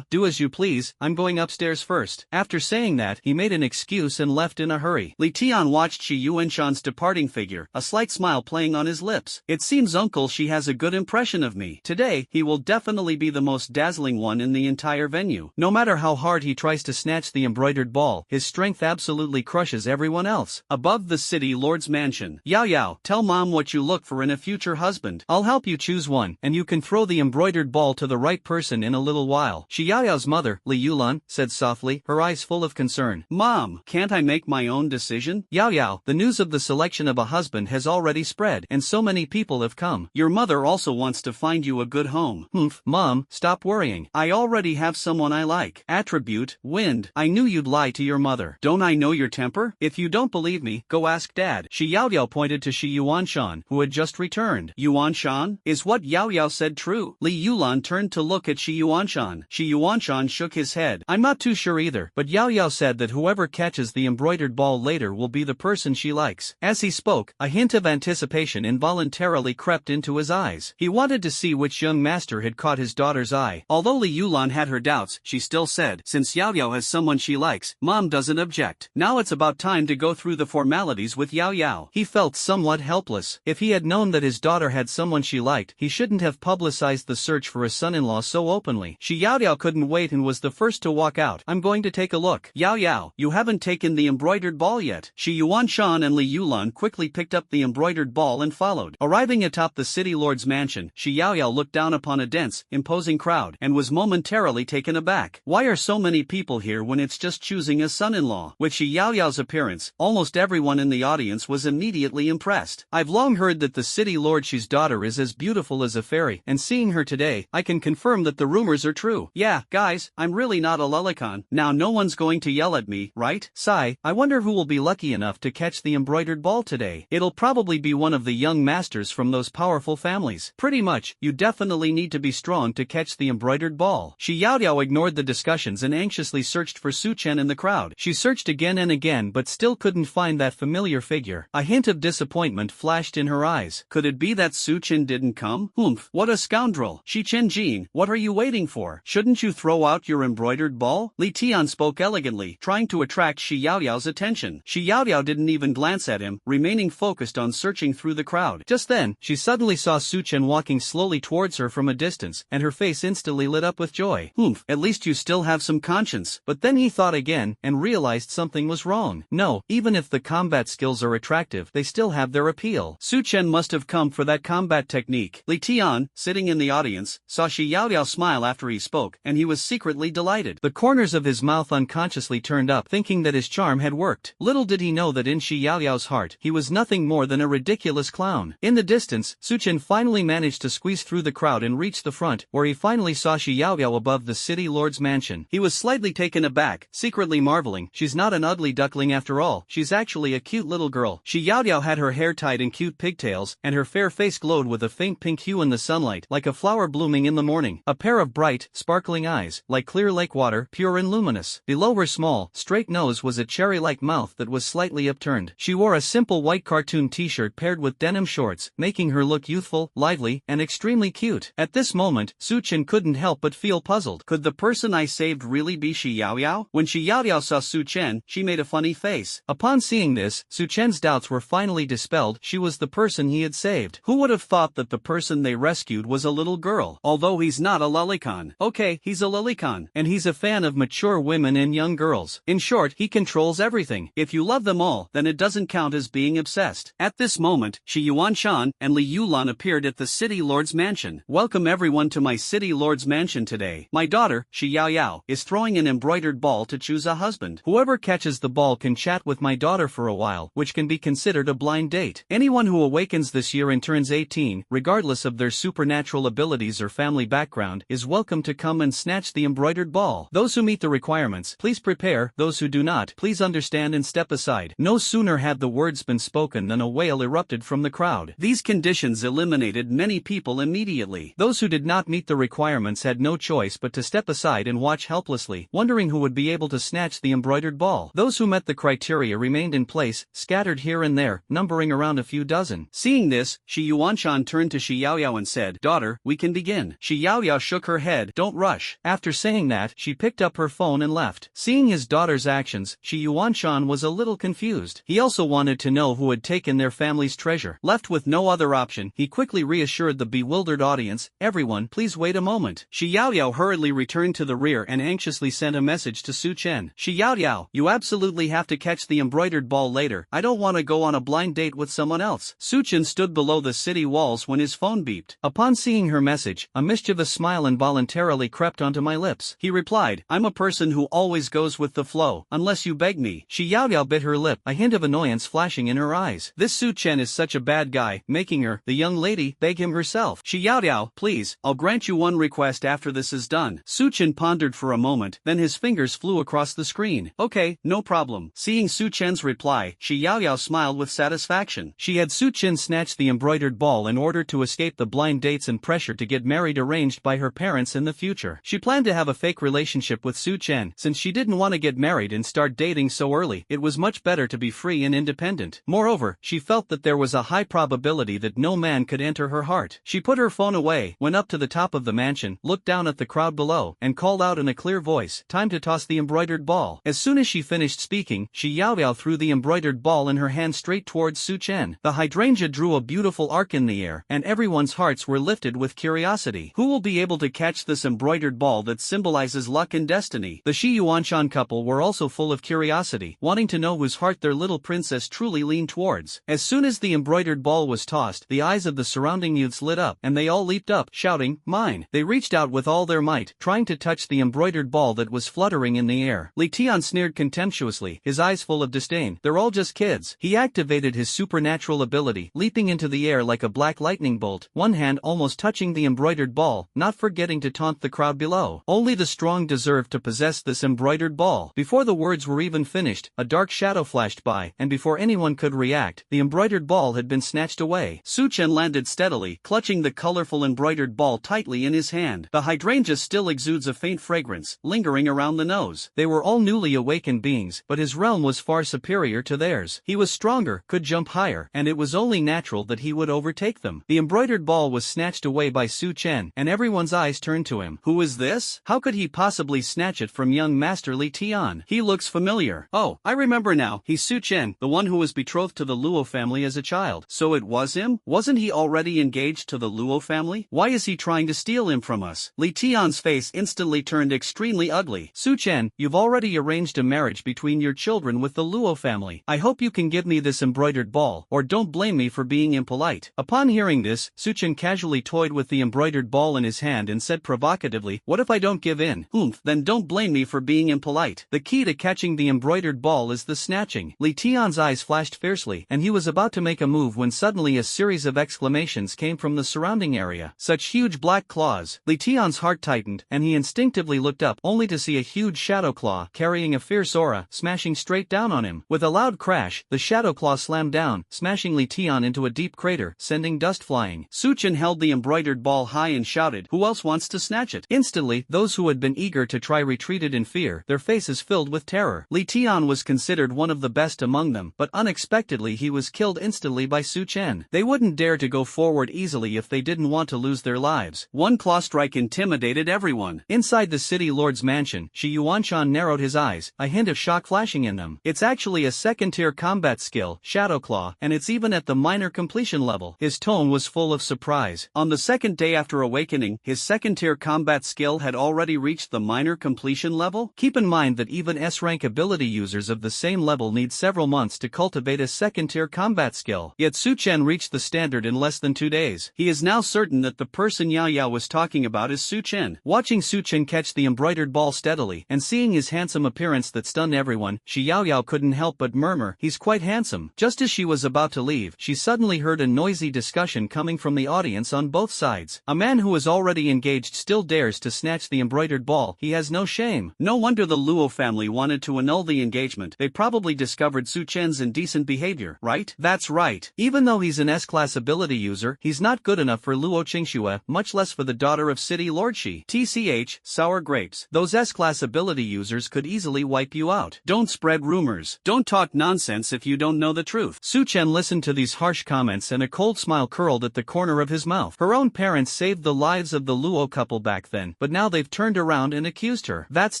do as you please, I'm going upstairs first. After saying that, he made an excuse and left in a hurry. Li Tian watched Shi Yuanshan's departing figure, a slight smile playing on his lips. It seems Uncle Shi has a good impression of me. Today, he will definitely be the most dazzling one in the entire venue. No matter how hard he tries to snatch the embroidered ball, his strength absolutely crushes everyone else. Above the city lord's mansion, Yao Yao, tell mom what you look for in a future husband. I'll help you choose one, and you can throw the embroidered ball to the right person in a little while. Shi Yaoyao's mother, Li Yulan, said softly, her eyes full of concern. Mom, can't I make my own decision? Yao Yao, the news of the selection of a husband has already spread, and so many people have come. Your mother also wants to find you a good home. Mom, stop worrying. I already have someone I like. Attribute, wind. I knew you'd lie to your mother. Don't I know your temper? If you don't believe me, go ask Dad. Shi Yaoyao pointed to Shi Yuanshan, who had just returned. Yuanshan? Is what Yao Yao said true? Li Yulan turned to look at Shi Yuanshan. Shi Yuanshan shook his head. I'm not too sure either, but Yao Yao said that whoever catches the embroidered ball later will be the person she likes. As he spoke, a hint of anticipation involuntarily crept into his eyes. He wanted to see which young master had caught his daughter's eye. Although Li Yulan had her doubts, she still said, since Yao Yao has someone she likes, Mom doesn't object. Now it's about time to go through the formalities with Yao Yao. He felt somewhat helpless. If he had known that his daughter had someone she liked, he shouldn't have publicized the search for a son-in-law so openly. Shi Yaoyao couldn't wait and was the first to walk out. I'm going to take a look. Yao Yao, you haven't taken the embroidered ball yet. Shi Yuanshan and Li Yulan quickly picked up the embroidered ball and followed. Arriving atop the city lord's mansion, Shi Yaoyao looked down upon a dense, imposing crowd, and was momentarily taken aback. Why are so many people here when it's just choosing a son-in-law? With Shi Yaoyao's appearance, almost everyone in the audience was immediately impressed. I've long heard that the city lord Shi's daughter is as beautiful as a fairy, and seeing her today, I can confirm that the rumors are true. Yeah, guys, I'm really not a lolicon. Now no one's going to yell at me, right? Sigh, I wonder who will be lucky enough to catch the embroidered ball today. It'll probably be one of the young masters from those powerful families. Pretty much, you definitely need to be strong to catch the embroidered ball. Shi Yaoyao ignored the discussions and anxiously searched for Su Chen in the crowd. She searched again and again but still couldn't find that familiar figure. A hint of disappointment flashed in her eyes. Could it be that Su Chen didn't come? Humph, what a scoundrel. Shi Chen Jin, what are you waiting for? Shouldn't you throw out your embroidered ball? Li Tian spoke elegantly, trying to attract Shi Yaoyao's attention. Shi Yaoyao didn't even glance at him, remaining focused on searching through the crowd. Just then, she suddenly saw Su Chen walking slowly towards her from a distance, and her face instantly lit up with joy. Humph, at least you still have some conscience. But then he thought again, and realized something was wrong. No, even if the combat skills are attractive, they still have their appeal. Su Chen must have come for that combat technique. Li Tian, sitting in the audience, saw Shi Yaoyao smile after he spoke, and he was secretly delighted. The corners of his mouth unconsciously turned up, thinking that his charm had worked. Little did he know that in Shi Yaoyao's heart, he was nothing more than a ridiculous clown. In the distance, Su Chen finally managed to squeeze through the crowd and reach the front, where he finally saw Shi Yaoyao above the city lord's mansion. He was slightly taken aback, secretly marveling, she's not an ugly duckling after all, she's actually a cute little girl. Shi Yaoyao had her hair tied in cute pigtails, and her fair face glowed with a faint pink hue in the sunlight, like a flower blooming in the morning. A pair of bright, sparkling eyes, like clear lake water, pure and luminous. Below her small, straight nose was a cherry-like mouth that was slightly upturned. She wore a simple white cartoon t-shirt paired with denim shorts, making her look youthful, lively, and extremely cute. At this moment, Su Chen couldn't help but feel puzzled. Could the person I saved really be Shi Yaoyao? When Shi Yaoyao saw Su Chen, she made a funny face. Upon seeing this, Su Chen's doubts were finally dispelled. She was the person he had saved. Who would have thought that the person they rescued was a little girl? Although he's not a lolicon. Okay, he's a lolicon, and he's a fan of mature women and young girls. In short, he controls everything. If you love them all, then it doesn't count as being obsessed. At this moment, Shi Yuanshan and Li Yulan appeared at the city lord's mansion. Welcome everyone to my city lord's mansion today. My daughter, Shi Yaoyao, is throwing an embroidered ball to choose a husband. Whoever catches the ball can chat with my daughter for a while, which can be considered a blind date. Anyone who awakens this year and turns 18, regardless of their supernatural abilities or family background, is welcome to come and snatch the embroidered ball. Those who meet the requirements, please prepare. Those who do not, please understand and step aside. No sooner had the words been spoken than a wail erupted from the crowd. These conditions eliminated many people immediately. Those who did not meet the requirements had no choice but to step aside and watch helplessly, wondering who would be able to snatch the embroidered ball. Those who met the criteria remained in place, scattered here and there, numbering around a few dozen. Seeing this, Shi Yuanshan turned to Shi Yaoyao and said, "Daughter, we can begin." Shi Yaoyao shook her head. "Don't rush." After saying that, she picked up her phone and left. Seeing his daughter's actions, Shi Yuanshan was a little confused. He also wanted to know who had taken their family's treasure. Left with no other option, he quickly reassured the bewildered audience, "Everyone, please wait a moment." Shi Yaoyao hurriedly returned to the rear and anxiously sent a message to Su Chen. "Shi Yaoyao, you absolutely have to catch the embroidered ball later. I don't want to go on a blind date with someone else." Su Chen stood below the city walls when his phone beeped. Upon seeing her message, a mischievous smile involuntarily crept onto my lips. He replied, "I'm a person who always goes with the flow, unless you beg me." Shi Yaoyao bit her lip, a hint of annoyance flashing in her eyes. This Su Chen is such a bad guy, making her, the young lady, beg him herself. "Shi Yaoyao, please, I'll grant you one request after this is done." Su Chen pondered for a moment, then his fingers flew across the screen. "Okay, no problem." Seeing Su Chen's reply, Shi Yaoyao smiled with satisfaction. She had Su Chen snatch the embroidered ball in order to escape the blind dates and pressure to get married arranged by her parents in the future. She planned to have a fake relationship with Su Chen, since she didn't want to get married and start dating so early. It was much better to be free and independent. Moreover, she felt that there was a high probability that no man could enter her heart. She put her phone away, went up to the top of the mansion, looked down at the crowd below, and called out in a clear voice, "Time to toss the embroidered ball." As soon as she finished speaking, Shi Yaoyao threw the embroidered ball in her hand straight towards Su Chen. The hydrangea drew a beautiful arc in the air, and everyone's hearts were lifted with curiosity. Who will be able to catch this embroidered ball that symbolizes luck and destiny? The Shi Yuanshan couple were also full of curiosity, wanting to know whose heart their little princess truly leaned towards. As soon as the embroidered ball was tossed, the eyes of the surrounding youths lit up, and they all leaped up, shouting, "Mine!" They reached out with all their might, trying to touch the embroidered ball that was fluttering in the air. Li Tian sneered contemptuously, his eyes full of disdain. "They're all just kids." He activated his supernatural ability, leaping into the air like a black lightning bolt, one hand almost touching the embroidered ball, not forgetting to taunt the crowd below. "Only the strong deserve to possess this embroidered ball." Before the words were even finished, a dark shadow flashed by, and before anyone could react, the embroidered ball had been snatched away. Su Chen landed steadily, clutching the colorful embroidered ball tightly in his hand. The hydrangea still exudes a faint fragrance, lingering around the nose. They were all newly awakened beings, but his realm was far superior to theirs. He was stronger, could jump higher, and it was only natural that he would overtake them. The embroidered ball was snatched away by Su Chen, and everyone's eyes turned to him. Who is this? How could he possibly snatch it from young Master Li Tian? He looks familiar. Oh, I remember now. He's Su Chen, the one who was betrothed to the Luo family as a child. So it was him? Wasn't he already engaged to the Luo family? Why is he trying to steal him from us? Li Tian's face instantly turned extremely ugly. Su Chen, you've already arranged a marriage between your children with the Luo family. I hope you can give me this embroidered ball, or don't blame me for being impolite. Upon hearing this, Su Chen casually toyed with the embroidered ball in his hand and said provocatively, what if I don't give in? Then don't blame me for being impolite. The key to catching the embroidered ball is the snatching. Li Tian's eyes flashed fiercely, and he was about to make a move when suddenly a series of exclamations came from the surrounding area. Such huge black claws. Li Tian's heart tightened, and he instinctively looked up, only to see a huge shadow claw, carrying a fierce aura, smashing straight down on him. With a loud crash, the shadow claw slammed down, smashing Li Tian into a deep crater, sending dust flying. Su Chen held the embroidered ball high and shouted, who else wants to snatch it? Instantly, those who had been eager to try retreated in fear, their faces filled with terror. Li Tian was considered one of the best among them, but unexpectedly he was killed instantly by Su Chen. They wouldn't dare to go forward easily if they didn't want to lose their lives. One claw strike intimidated everyone. Inside the city lord's mansion, Shi Yuanshan narrowed his eyes, a hint of shock flashing in them. It's actually a second-tier combat skill, Shadow Claw, and it's even at the minor completion level. His tone was full of surprise. On the second day after awakening, his second-tier combat skill had already reached the minor completion level? Keep in mind that even S-rank ability users of the same level need several months to cultivate a second-tier combat skill. Yet Su Chen reached the standard in less than 2 days. He is now certain that the person Yao Yao was talking about is Su Chen. Watching Su Chen catch the embroidered ball steadily, and seeing his handsome appearance that stunned everyone, Shi Yao Yao couldn't help but murmur, he's quite handsome. Just as she was about to leave, she suddenly heard a noisy discussion coming from the audience on both sides. A man who is already engaged still dares to snatch the embroidered ball. He has no shame. No wonder the Luo family wanted to annul the engagement. They probably discovered Su Chen's indecent behavior, right? That's right. Even though he's an S-class ability user, he's not good enough for Luo Qingxue, much less for the daughter of City Lord Shi. TCH, sour grapes. Those S-class ability users could easily wipe you out. Don't spread rumors. Don't talk nonsense if you don't know the truth. Su Chen listened to these harsh comments and a cold smile curled at the corner of his mouth. Her own parents saved the lives of the Luo couple back then, but now they've turned around and accused her. That's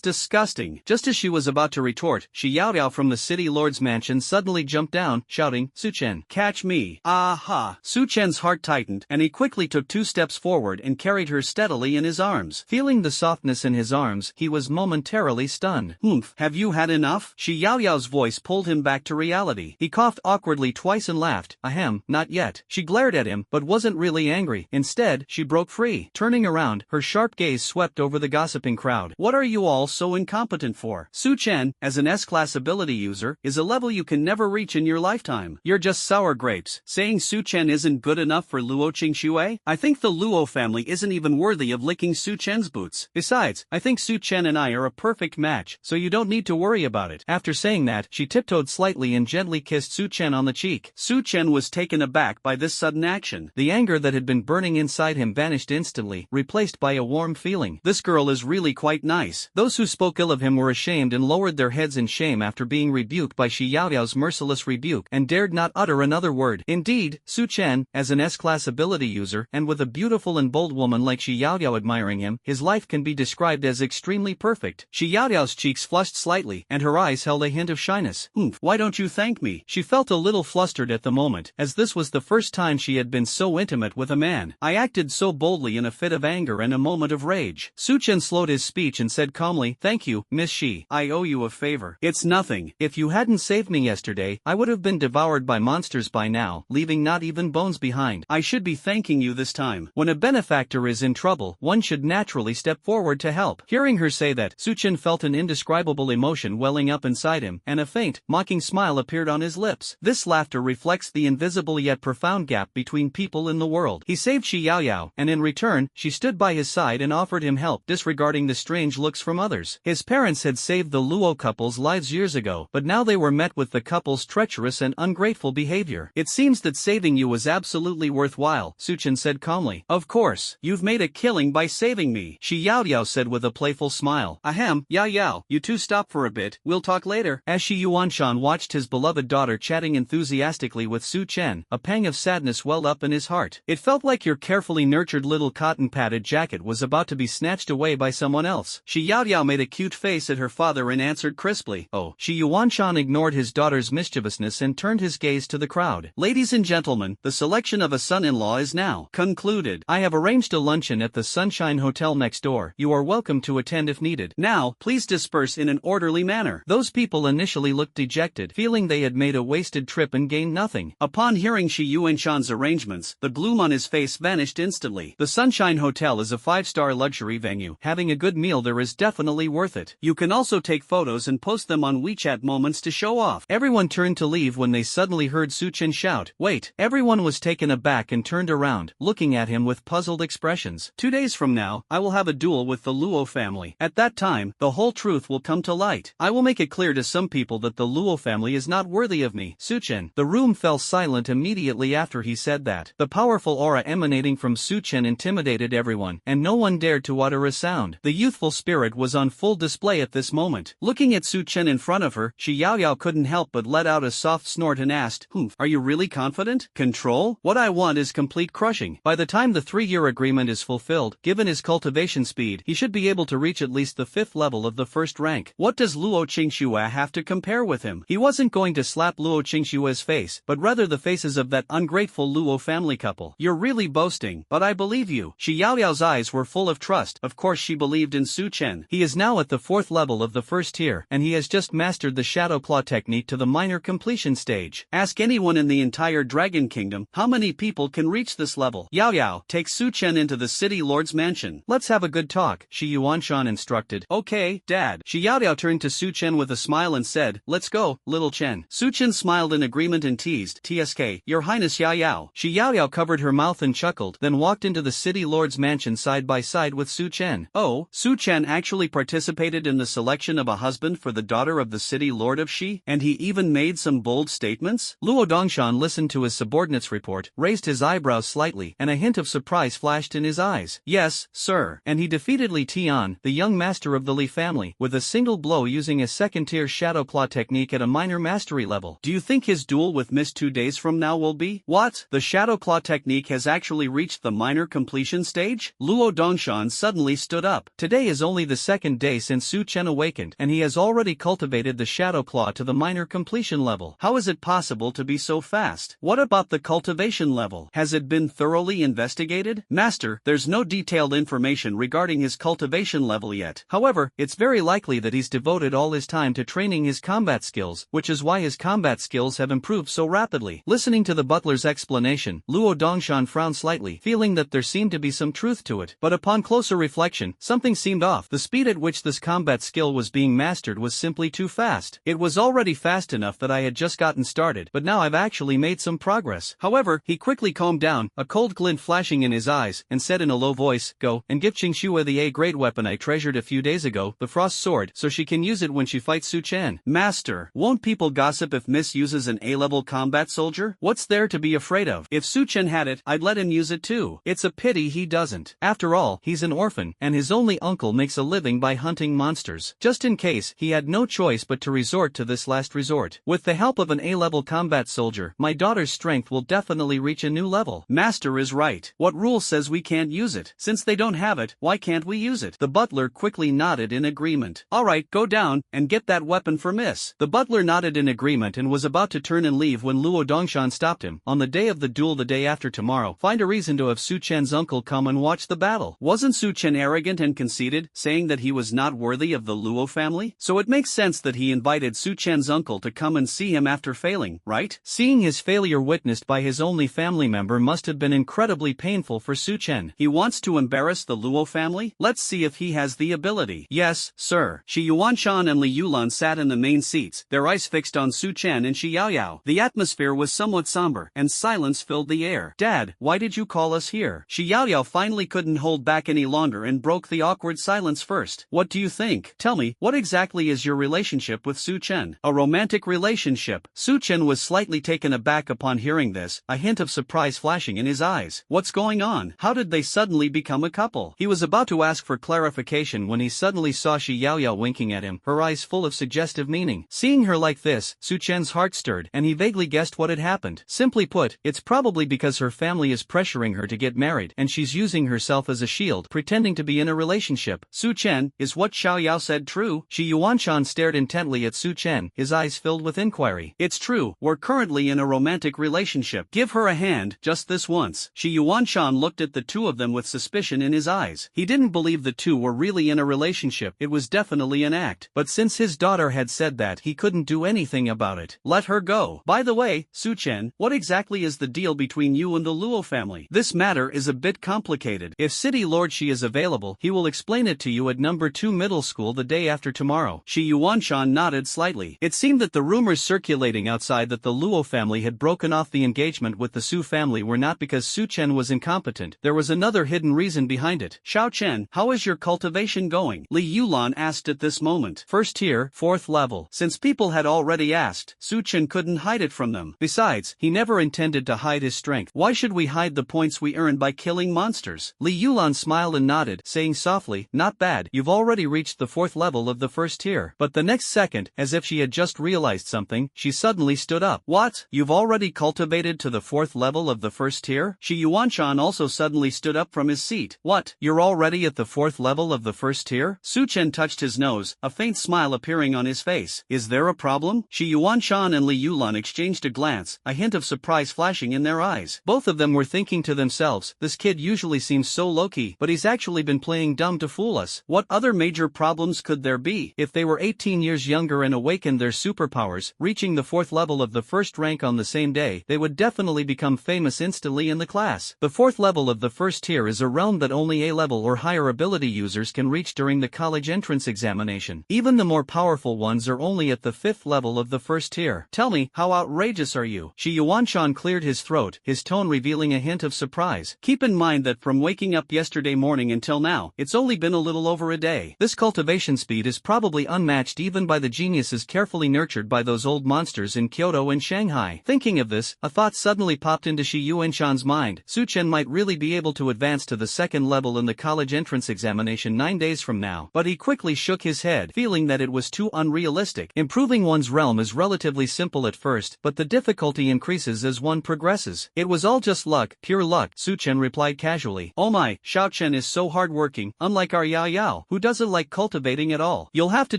disgusting. Just as she was about to retort, Shi Yao Yao from the city lord's mansion suddenly jumped down, shouting, Su Chen, catch me. Aha! Su Chen's heart tightened, and he quickly took 2 steps forward and carried her steadily in his arms. Feeling the softness in his arms, he was momentarily stunned. Have you had enough? Shi Yao Yao's voice pulled him back to reality. He coughed awkwardly twice and laughed. Ahem, not yet. She glared at him, but wasn't really angry. Instead, she broke free. Turning around, her sharp gaze swept over the gossiping crowd. What are you all so incompetent for? Su Chen, as an S-class ability user, is a level you can never reach in your lifetime. You're just sour grapes. Saying Su Chen isn't good enough for Luo Qingxue? I think the Luo family isn't even worthy of licking Su Chen's boots. Besides, I think Su Chen and I are a perfect match, so you don't need to worry about it. After saying that, she tiptoed slightly and gently kissed Su Chen on the cheek. Su Chen was taken aback by this sudden action. The anger that had been burning inside him vanished instantly, replaced by a warm feeling. This girl is really quite nice. Those who spoke ill of him were ashamed and lowered their heads in shame after being rebuked by Shi Yao Yao's merciless rebuke, and dared not utter another word. Indeed, Su Chen, as an S-class ability user, and with a beautiful and bold woman like Shi Yao Yao admiring him, his life can be described as extremely perfect. Shi Yao Yao's cheeks flushed slightly, and her eyes held a hint of shyness. Why don't you thank me? She felt a little flustered at the moment, as this was the first time she had been so intimate with a man. I acted so boldly in a fit of anger and a moment of rage. Su Chen slowed his speech and said calmly, thank you, Miss Shi. I owe you a favor. It's nothing. If you hadn't saved me yesterday, I would have been devoured by monsters by now, leaving not even bones behind. I should be thanking you this time. When a benefactor is in trouble, one should naturally step forward to help. Hearing her say that, Su Chen felt an indescribable emotion welling up inside him, and a faint, mocking smile appeared on his lips. This laughter reflects the invisible yet profound gap between people in the world. He saved Shi Yao Yao, and in return, she stood by his side and offered him help, disregarding the strange looks from others. His parents had saved the Luo couple's lives years ago, but now they were met with the couple's treacherous and ungrateful behavior. It seems that saving you was absolutely worthwhile, Suchen said calmly. Of course, you've made a killing by saving me, Shi Yaoyao said with a playful smile. Ahem, Yao Yao, you two stop for a bit, we'll talk later. As Shi Yuanshan watched his beloved daughter chatting enthusiastically with Su Chen, a pang of sadness welled up in his heart. It felt like your carefully nurtured little cotton-padded jacket was about to be snatched away by someone else. Shi Yaoyao made a cute face at her father and answered crisply. Oh. Shi Yuanshan ignored his daughter's mischievousness and turned his gaze to the crowd. Ladies and gentlemen, the selection of a son-in-law is now concluded. I have arranged a luncheon at the Sunshine Hotel next door. You are welcome to attend if needed. Now, please disperse in an orderly manner. Those people initially looked dejected, feeling they had made a wasted trip and gained nothing. Upon hearing Shi Yuanshan's arrangements, the gloom on his face vanished instantly. The Sunshine Hotel is a 5-star luxury venue. Having a good meal there is definitely worth it. You can also take photos and post them on WeChat moments to show off. Everyone turned to leave when they suddenly heard Su Chen shout, "Wait!" Everyone was taken aback and turned around, looking at him with puzzled expressions. 2 days from now, I will have a duel with the Luo family. At that time, the whole truth will come to light. I will make it clear to some people that the Luo family is not worthy of me. Su Chen. The room fell silent immediately after he said that. The powerful aura emanating from Su Chen intimidated everyone, and no one dared to utter a sound. The youthful spirit was on full display at this moment. Looking at Su Chen in front of her, Shi Yaoyao couldn't help but let out a soft snort and asked, Are you really confident? Control? What I want is complete crushing. By the time the 3-year agreement is fulfilled, given his cultivation speed, he should be able to reach at least the 5th level of the first rank. What does Luo Qingxue have to compare with him? He wasn't going to slap Luo Qingxue's face, but rather the faces of that ungrateful Luo family couple. You're really boasting, but I believe you. Shi Yaoyao's eyes were full of trust. Of course she believed in Su Chen. He is now at the 4th level of the first tier, and he has just mastered the Shadow Claw technique to the minor completion stage. Ask anyone in the entire Dragon Kingdom, how many people can reach this level? Yaoyao, take Su Chen into the city lord's mansion. Let's have a good talk, Shi Yuanshan instructed. Okay, Dad. Shi Yaoyao turned to Su Chen with a smile and said, Let's go, little Chen. Su Chen smiled in agreement and teased, TSK, Your Highness Yaoyao. Shi Yaoyao covered her mouth and chuckled, then walked into the city lord's mansion side by side with Su Chen. Oh, Su Chen actually participated in the selection of a husband for the daughter of the city lord of Shi, and he even made some bold statements? Luo Dongshan listened to his subordinate's report, raised his eyebrows slightly, and a hint of surprise flashed in his eyes. Yes, sir. And he defeated Li Tian, the young master of the Li family, with a single blow using a second-tier Shadow Claw technique at a minor mastery level. Do you think his duel with Miss 2 days from now will be? What? The Shadow Claw technique has actually reached the minor completion stage? Luo Dongshan suddenly stood up. Today is only the 2nd day since Su Chen awakened, and he has already cultivated the Shadow Claw to the minor completion level. How is it possible to be so fast? What about the cultivation level? Has it been thoroughly investigated? Master, there's no detailed information regarding his cultivation level yet. However, it's very likely that he's devoted all his time to training his combat skills, which is why his combat skills have improved so rapidly. Listening to the butler's explanation, Luo Dongshan frowned slightly, feeling that there seemed to be some truth to it. But upon closer reflection, something seemed off. The speed at which this combat skill was being mastered was simply too fast. It was already fast enough that I had just gotten started, but now I've actually made some progress. However, he quickly calmed down, a cold glint flashing in his eyes, and said in a low voice, Go, and give Qingxue the A-grade weapon I treasured a few days ago, the Frost Sword, so she can use it when she fights Su Chen. Master, won't people gossip if Miss uses an A-level combat soldier? What's there to be afraid of? If Su Chen had it, I'd let him use it too. It's a pity he doesn't. After all, he's an orphan, and his only uncle makes a living by hunting monsters. Just in case, he had no choice but to resort to this last resort. With the help of an A-level combat soldier, my daughter's strength will definitely reach a new level. Master is right. What rule says we can't use it? Since they don't have it, why can't we use it? The butler quickly nodded in agreement. Alright, go down, and get that weapon for Miss. The butler nodded in agreement and was about to turn and leave when Luo Dongshan stopped him. On the day of the duel the day after tomorrow, find a reason to have Su Chen's uncle come and watch the battle. Wasn't Su Chen arrogant and conceited, saying that he was not worthy of the Luo family? So it makes sense that he invited Su Chen's uncle to come and see him after failing, right? Seeing his failure witnessed by his only family member must have been incredibly painful for Su Chen. He wants to embarrass the Luo family? Let's see if he has the ability. Yes, sir. Shi Yuanshan and Li Yulan sat in the main seats, their eyes fixed on Su Chen and Shi Yaoyao. The atmosphere was somewhat somber, and silence filled the air. Dad, why did you call us here? Shi Yaoyao finally couldn't hold back any longer and broke the awkward silence first. What do you think? Tell me, what exactly is your relationship with Su Chen? A romantic romantic relationship. Su Chen was slightly taken aback upon hearing this, a hint of surprise flashing in his eyes. What's going on? How did they suddenly become a couple? He was about to ask for clarification when he suddenly saw Shi Yaoyao winking at him, her eyes full of suggestive meaning. Seeing her like this, Su Chen's heart stirred, and he vaguely guessed what had happened. Simply put, it's probably because her family is pressuring her to get married, and she's using herself as a shield, pretending to be in a relationship. Su Chen, is what Xiao Yao said true? Shi Yuanshan stared intently at Su Chen, his eyes filled with inquiry. It's true, we're currently in a romantic relationship. Give her a hand, just this once. Shi Yuanshan looked at the two of them with suspicion in his eyes. He didn't believe the two were really in a relationship, it was definitely an act. But since his daughter had said that, he couldn't do anything about it. Let her go. By the way, Su Chen, what exactly is the deal between you and the Luo family? This matter is a bit complicated. If City Lord Shi is available, he will explain it to you at number 2 middle school the day after tomorrow. Shi Yuanshan nodded slightly. It seemed that the rumors circulating outside that the Luo family had broken off the engagement with the Su family were not because Su Chen was incompetent. There was another hidden reason behind it. Xiao Chen, how is your cultivation going? Li Yulan asked at this moment. First tier, 4th level. Since people had already asked, Su Chen couldn't hide it from them. Besides, he never intended to hide his strength. Why should we hide the points we earn by killing monsters? Li Yulan smiled and nodded, saying softly, not bad, you've already reached the 4th level of the first tier. But the next second, as if she had just realized something, she suddenly stood up. What? You've already cultivated to the 4th level of the first tier? Shi Yuanshan also suddenly stood up from his seat. What? You're already at the 4th level of the first tier? Su Chen touched his nose, a faint smile appearing on his face. Is there a problem? Shi Yuanshan and Li Yulan exchanged a glance, a hint of surprise flashing in their eyes. Both of them were thinking to themselves, this kid usually seems so low-key, but he's actually been playing dumb to fool us. What other major problems could there be? If they were 18 years younger and awakened their superpowers, reaching the 4th level of the first rank on the same day, they would definitely become famous instantly in the class. The 4th level of the first tier is a realm that only A-level or higher ability users can reach during the college entrance examination. Even the more powerful ones are only at the 5th level of the first tier. Tell me, how outrageous are you? Shi Yuanshan cleared his throat, his tone revealing a hint of surprise. Keep in mind that from waking up yesterday morning until now, it's only been a little over a day. This cultivation speed is probably unmatched even by the geniuses carefully nurtured by those old monsters in Kyoto and Shanghai. Thinking of this, a thought suddenly popped into Shi Yuanshan's mind. Su Chen might really be able to advance to the 2nd level in the college entrance examination 9 days from now. But he quickly shook his head, feeling that it was too unrealistic. Improving one's realm is relatively simple at first, but the difficulty increases as one progresses. It was all just luck, pure luck, Su Chen replied casually. Oh my, Xiao Chen is so hardworking, unlike our Yao Yao, who doesn't like cultivating at all. You'll have to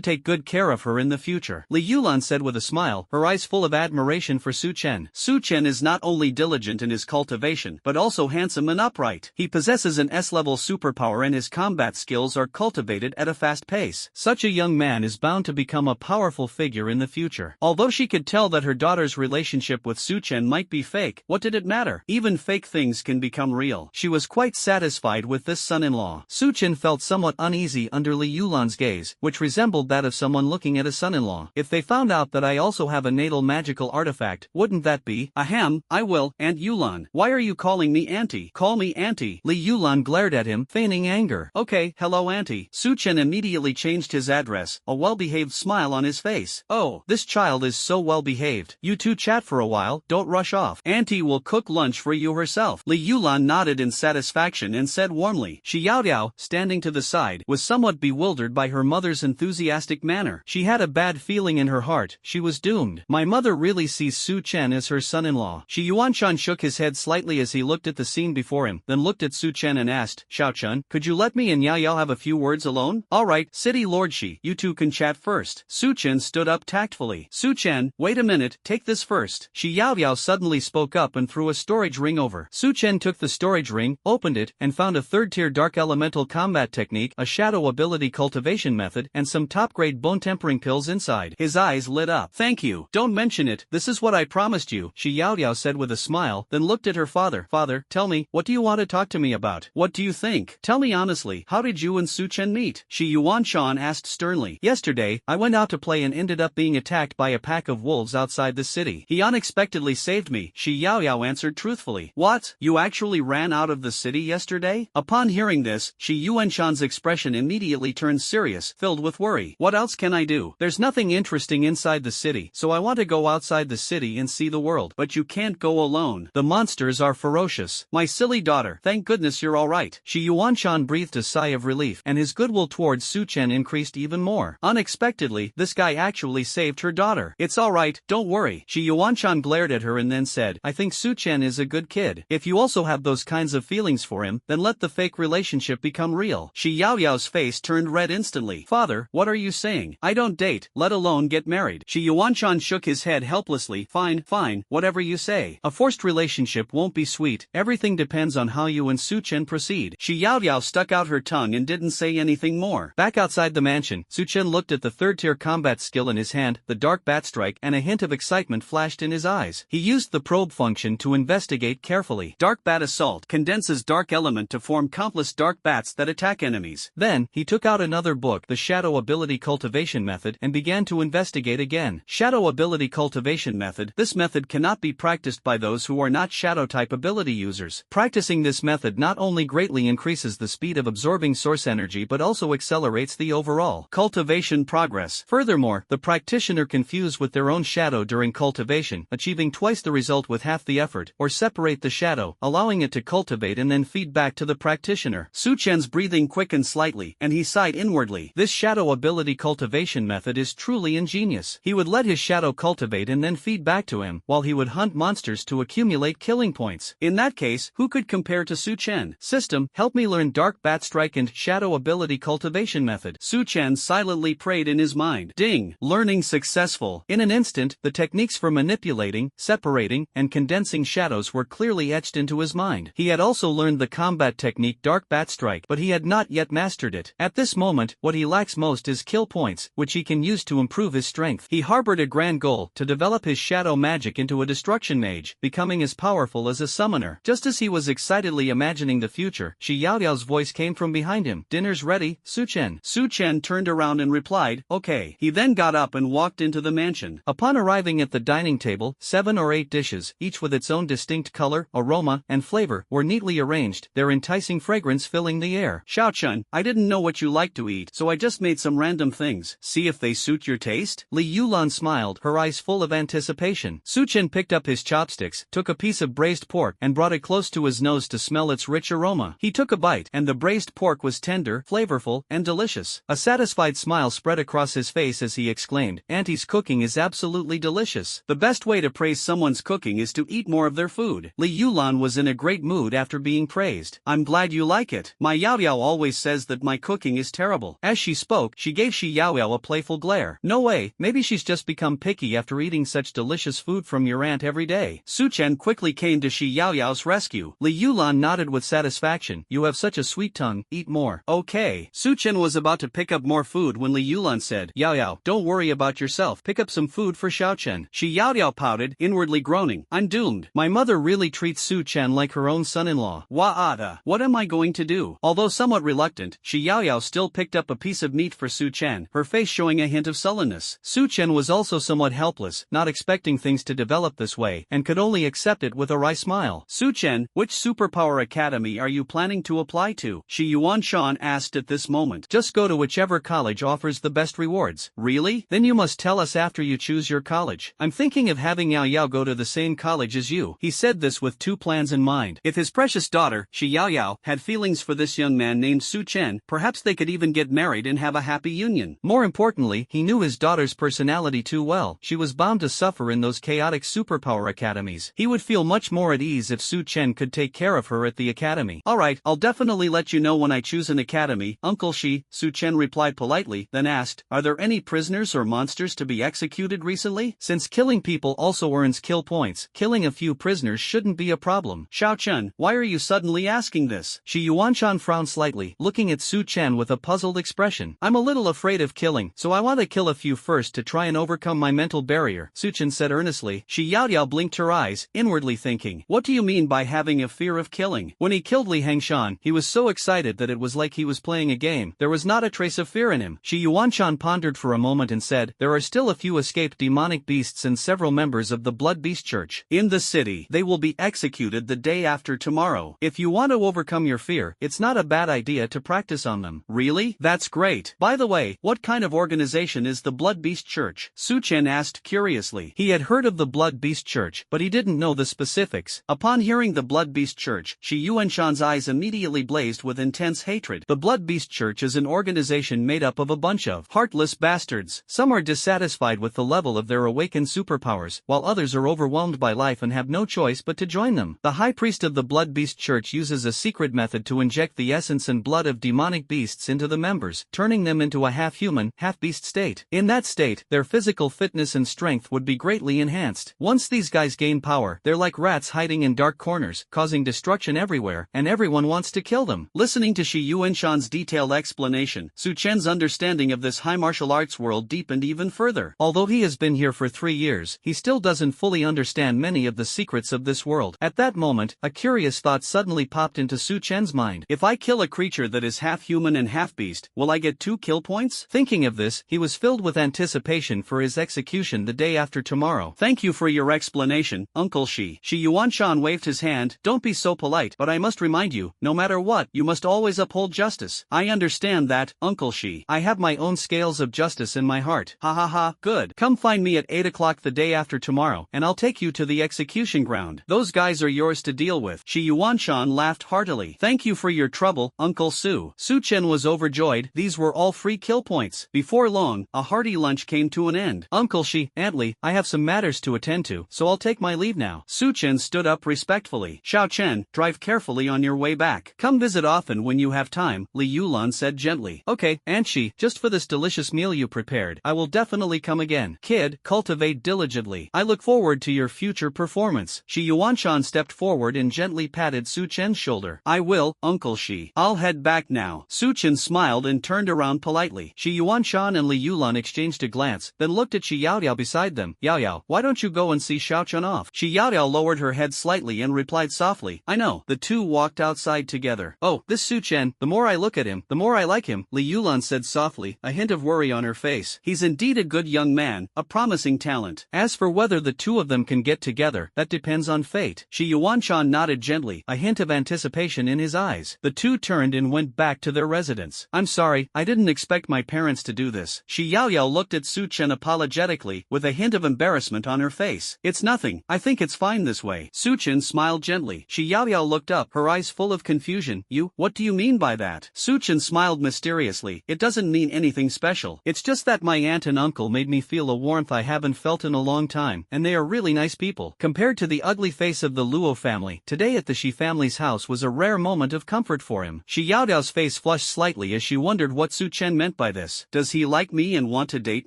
take good care of her in the future, Li Yulan said with a smile, her eyes full of admiration for Su Chen. Su Chen is not only diligent in his cultivation, but also handsome and upright. He possesses an S-level superpower and his combat skills are cultivated at a fast pace. Such a young man is bound to become a powerful figure in the future. Although she could tell that her daughter's relationship with Su Chen might be fake, what did it matter? Even fake things can become real. She was quite satisfied with this son-in-law. Su Chen felt somewhat uneasy under Li Yulan's gaze, which resembled that of someone looking at a son-in-law. If they found out that I also have a natal magical artifact, wouldn't that be? Ahem, I will, Aunt Yulan. Why are you calling me auntie? Call me auntie. Li Yulan glared at him, feigning anger. Okay, hello auntie. Su Chen immediately changed his address, a well-behaved smile on his face. Oh, this child is so well-behaved. You two chat for a while, don't rush off. Auntie will cook lunch for you herself. Li Yulan nodded in satisfaction and said warmly. Shi Yaoyao, standing to the side, was somewhat bewildered by her mother's enthusiastic manner. She had a bad feeling in her heart, she was doomed. My mother really sees Su Chen as her son-in-law. Shi Yuanshan shook his head slightly as he looked at the scene before him, then looked at Su Chen and asked, Xiao Chen, could you let me and Yao Yao have a few words alone? Alright, City Lord Shi, you two can chat first. Su Chen stood up tactfully. Su Chen, wait a minute, take this first. Shi Yaoyao suddenly spoke up and threw a storage ring over. Su Chen took the storage ring, opened it, and found a 3rd-tier dark elemental combat technique, a shadow ability cultivation method, and some top-grade bone-tempering pills inside. His eyes lit up. Thank you. Don't mention it, this is what I promised you, Shi Yaoyao said with a smile, then looked at her father. Father, tell me, what do you want to talk to me about? What do you think? Tell me honestly, how did you and Su Chen meet? Shi Yuanshan asked sternly. Yesterday, I went out to play and ended up being attacked by a pack of wolves outside the city. He unexpectedly saved me, Shi Yaoyao answered truthfully. What? You actually ran out of the city yesterday? Upon hearing this, Shi Yuanshan's expression immediately turned serious, filled with worry. What else can I do? There's nothing interesting in inside the city, so I want to go outside the city and see the world. But you can't go alone. The monsters are ferocious. My silly daughter, thank goodness you're alright. Shi Yuanshan breathed a sigh of relief, and his goodwill towards Su Chen increased even more. Unexpectedly, this guy actually saved her daughter. It's alright, don't worry. Shi Yuanshan glared at her and then said, I think Su Chen is a good kid. If you also have those kinds of feelings for him, then let the fake relationship become real. Shi Yaoyao's face turned red instantly. Father, what are you saying? I don't date, let alone get married. Shi Yuanshan shook his head helplessly. Fine, whatever you say. A forced relationship won't be sweet. Everything depends on how you and Su Chen proceed. Shi Yaoyao stuck out her tongue and didn't say anything more. Back outside the mansion, Su Chen looked at the third-tier combat skill in his hand, the dark bat strike, and a hint of excitement flashed in his eyes. He used the probe function to investigate carefully. Dark bat assault condenses dark element to form countless dark bats that attack enemies. Then, he took out another book, the Shadow Ability Cultivation Method, and began to investigate again. Shadow Ability Cultivation Method. This method cannot be practiced by those who are not Shadow-type ability users. Practicing this method not only greatly increases the speed of absorbing source energy but also accelerates the overall cultivation progress. Furthermore, the practitioner can fuse with their own shadow during cultivation, achieving twice the result with half the effort, or separate the shadow, allowing it to cultivate and then feed back to the practitioner. Su Chen's breathing quickened slightly, and he sighed inwardly. This shadow ability cultivation method is truly ingenious. He would let his shadow cultivate and then feed back to him, while he would hunt monsters to accumulate killing points. In that case, who could compare to Su Chen? System, help me learn Dark Bat Strike and Shadow Ability Cultivation Method. Su Chen silently prayed in his mind. Ding! Learning successful. In an instant, the techniques for manipulating, separating, and condensing shadows were clearly etched into his mind. He had also learned the combat technique Dark Bat Strike, but he had not yet mastered it. At this moment, what he lacks most is kill points, which he can use to improve his strength. He harbored a grand goal, to develop his shadow magic into a destruction mage, becoming as powerful as a summoner. Just as he was excitedly imagining the future, Shi Yaoyao's voice came from behind him. Dinner's ready, Su Chen. Su Chen turned around and replied, okay. He then got up and walked into the mansion. Upon arriving at the dining table, 7 or 8 dishes, each with its own distinct color, aroma, and flavor, were neatly arranged, their enticing fragrance filling the air. Xiao Chun, I didn't know what you like to eat, so I just made some random things. See if they suit your taste? Li Yulan smiled, her eyes full of anticipation. Su Chen picked up his chopsticks, took a piece of braised pork, and brought it close to his nose to smell its rich aroma. He took a bite, and the braised pork was tender, flavorful, and delicious. A satisfied smile spread across his face as he exclaimed, Auntie's cooking is absolutely delicious. The best way to praise someone's cooking is to eat more of their food. Li Yulan was in a great mood after being praised. I'm glad you like it. My Yao Yao always says that my cooking is terrible. As she spoke, she gave Shi Yaoyao a playful glare. No way, maybe she's just become picky after eating such delicious food from your aunt every day. Su Chen quickly came to Shi Yaoyao's rescue. Li Yulan nodded with satisfaction. You have such a sweet tongue, eat more. Okay. Su Chen was about to pick up more food when Li Yulan said, Yaoyao, don't worry about yourself. Pick up some food for Xiao Chen. Shi Yaoyao pouted, inwardly groaning. I'm doomed. My mother really treats Su Chen like her own son-in-law. Wa'ada. What am I going to do? Although somewhat reluctant, Shi Yaoyao still picked up a piece of meat for Su Chen, her face showing a hint of sullenness. Su Chen was also somewhat helpless, not expecting things to develop this way, and could only accept it with a wry smile. Su Chen, which superpower academy are you planning to apply to? Shi Yuanshan asked at this moment. Just go to whichever college offers the best rewards. Really? Then you must tell us after you choose your college. I'm thinking of having Yao Yao go to the same college as you. He said this with 2 plans in mind. If his precious daughter, Shi Yaoyao, had feelings for this young man named Su Chen, perhaps they could even get married and have a happy union. More importantly, he knew his daughter's personality too well. She was bound to suffer in those chaotic superpower academies. He would feel much more at ease if Su Chen could take care of her at the academy. Alright, I'll definitely let you know when I choose an academy, Uncle Shi, Su Chen replied politely, then asked, are there any prisoners or monsters to be executed recently? Since killing people also earns kill points, killing a few prisoners shouldn't be a problem. Xiao Chen, why are you suddenly asking this? Shi Yuanshan frowned slightly, looking at Su Chen with a puzzled expression. I'm a little afraid of killing, so I want to kill a few first to try and overcome my mental barrier, Su Chen said earnestly. Shi Yaoyao blinked her eyes, inwardly thinking, what do you mean by having a fear of killing? When he killed Li Hangshan, he was so excited that it was like he was playing a game. There was not a trace of fear in him. Shi Yuanshan pondered for a moment and said, there are still a few escaped demonic beasts and several members of the Blood Beast Church. In the city, they will be executed the day after tomorrow. If you want to overcome your fear, it's not a bad idea to practice on them. Really? That's great. By the way, what kind of organization is the Blood Beast Beast Church? Su Chen asked curiously. He had heard of the Blood Beast Church, but he didn't know the specifics. Upon hearing the Blood Beast Church, Shi Yuanshan's eyes immediately blazed with intense hatred. The Blood Beast Church is an organization made up of a bunch of heartless bastards. Some are dissatisfied with the level of their awakened superpowers, while others are overwhelmed by life and have no choice but to join them. The High Priest of the Blood Beast Church uses a secret method to inject the essence and blood of demonic beasts into the members, turning them into a half-human, half-beast state. In that state, their physical fitness and strength would be greatly enhanced. Once these guys gain power, they're like rats hiding in dark corners, causing destruction everywhere, and everyone wants to kill them. Listening to Shi Yuanshan's detailed explanation, Su Chen's understanding of this high martial arts world deepened even further. Although he has been here for 3 years, he still doesn't fully understand many of the secrets of this world. At that moment, a curious thought suddenly popped into Su Chen's mind. If I kill a creature that is half human and half beast, will I get 2 kill points? Thinking of this, he was filled with anticipation for his execution the day after tomorrow. Thank you for your explanation, Uncle Shi. Shi Yuanshan waved his hand. Don't be so polite, but I must remind you, no matter what, you must always uphold justice. I understand that, Uncle Shi. I have my own scales of justice in my heart. Ha ha ha, good. Come find me at 8 o'clock the day after tomorrow, and I'll take you to the execution ground. Those guys are yours to deal with. Shi Yuanshan laughed heartily. Thank you for your trouble, Uncle Su. Su Chen was overjoyed. These were all free kill points. Before long, a hearty lunch came to an end. Uncle Shi, Aunt Li, I have some matters to attend to, so I'll take my leave now. Su Chen stood up respectfully. Xiao Chen, drive carefully on your way back. Come visit often when you have time, Li Yulan said gently. Okay, Aunt Shi, just for this delicious meal you prepared, I will definitely come again. Kid, cultivate diligently. I look forward to your future performance. Shi Yuanshan stepped forward and gently patted Su Chen's shoulder. I will, Uncle Shi. I'll head back now. Su Chen smiled and turned around politely. Shi Yuanshan and Li Yulan exchanged a glance, then looked at Shi Yaoyao beside them. Yaoyao, why don't you go and see Xiao Chen off? Shi Yaoyao lowered her head slightly and replied softly, I know. The two walked outside together. Oh, this Su Chen, the more I look at him, the more I like him, Li Yulan said softly, a hint of worry on her face. He's indeed a good young man, a promising talent. As for whether the two of them can get together, that depends on fate. Shi Yuanshan nodded gently, a hint of anticipation in his eyes. The two turned and went back to their residence. I'm sorry, I didn't expect my parents to do this. Shi Yaoyao looked at Su Chen apologetically, with a hint of embarrassment on her face. It's nothing, I think it's fine this way. Su Chen smiled gently. Shi Yaoyao looked up, her eyes full of confusion. What do you mean by that? Su Chen smiled mysteriously. It doesn't mean anything special. It's just that my aunt and uncle made me feel a warmth I haven't felt in a long time, and they are really nice people. Compared to the ugly face of the Luo family, today at the Shi family's house was a rare moment of comfort for him. Shi Yaoyao's face flushed slightly as she wondered what Su Chen meant by this. Does he like me and want to date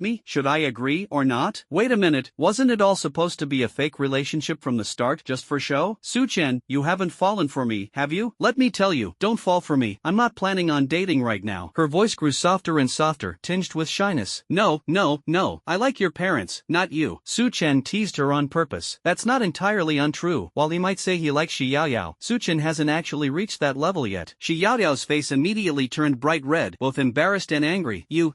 me? Should I agree or not? Wait a minute, wasn't it all supposed to be a fake relationship from the start, just for show? Su Chen, you haven't fallen for me, have you? Let me tell you, don't fall for me. I'm not planning on dating right now. Her voice grew softer and softer, tinged with shyness. No, I like your parents, not you. Su Chen teased her on purpose. That's not entirely untrue. While he might say he likes Shi Yaoyao, Su Chen hasn't actually reached that level yet. Shi Yaoyao's face immediately turned bright red, both embarrassed and angry. You.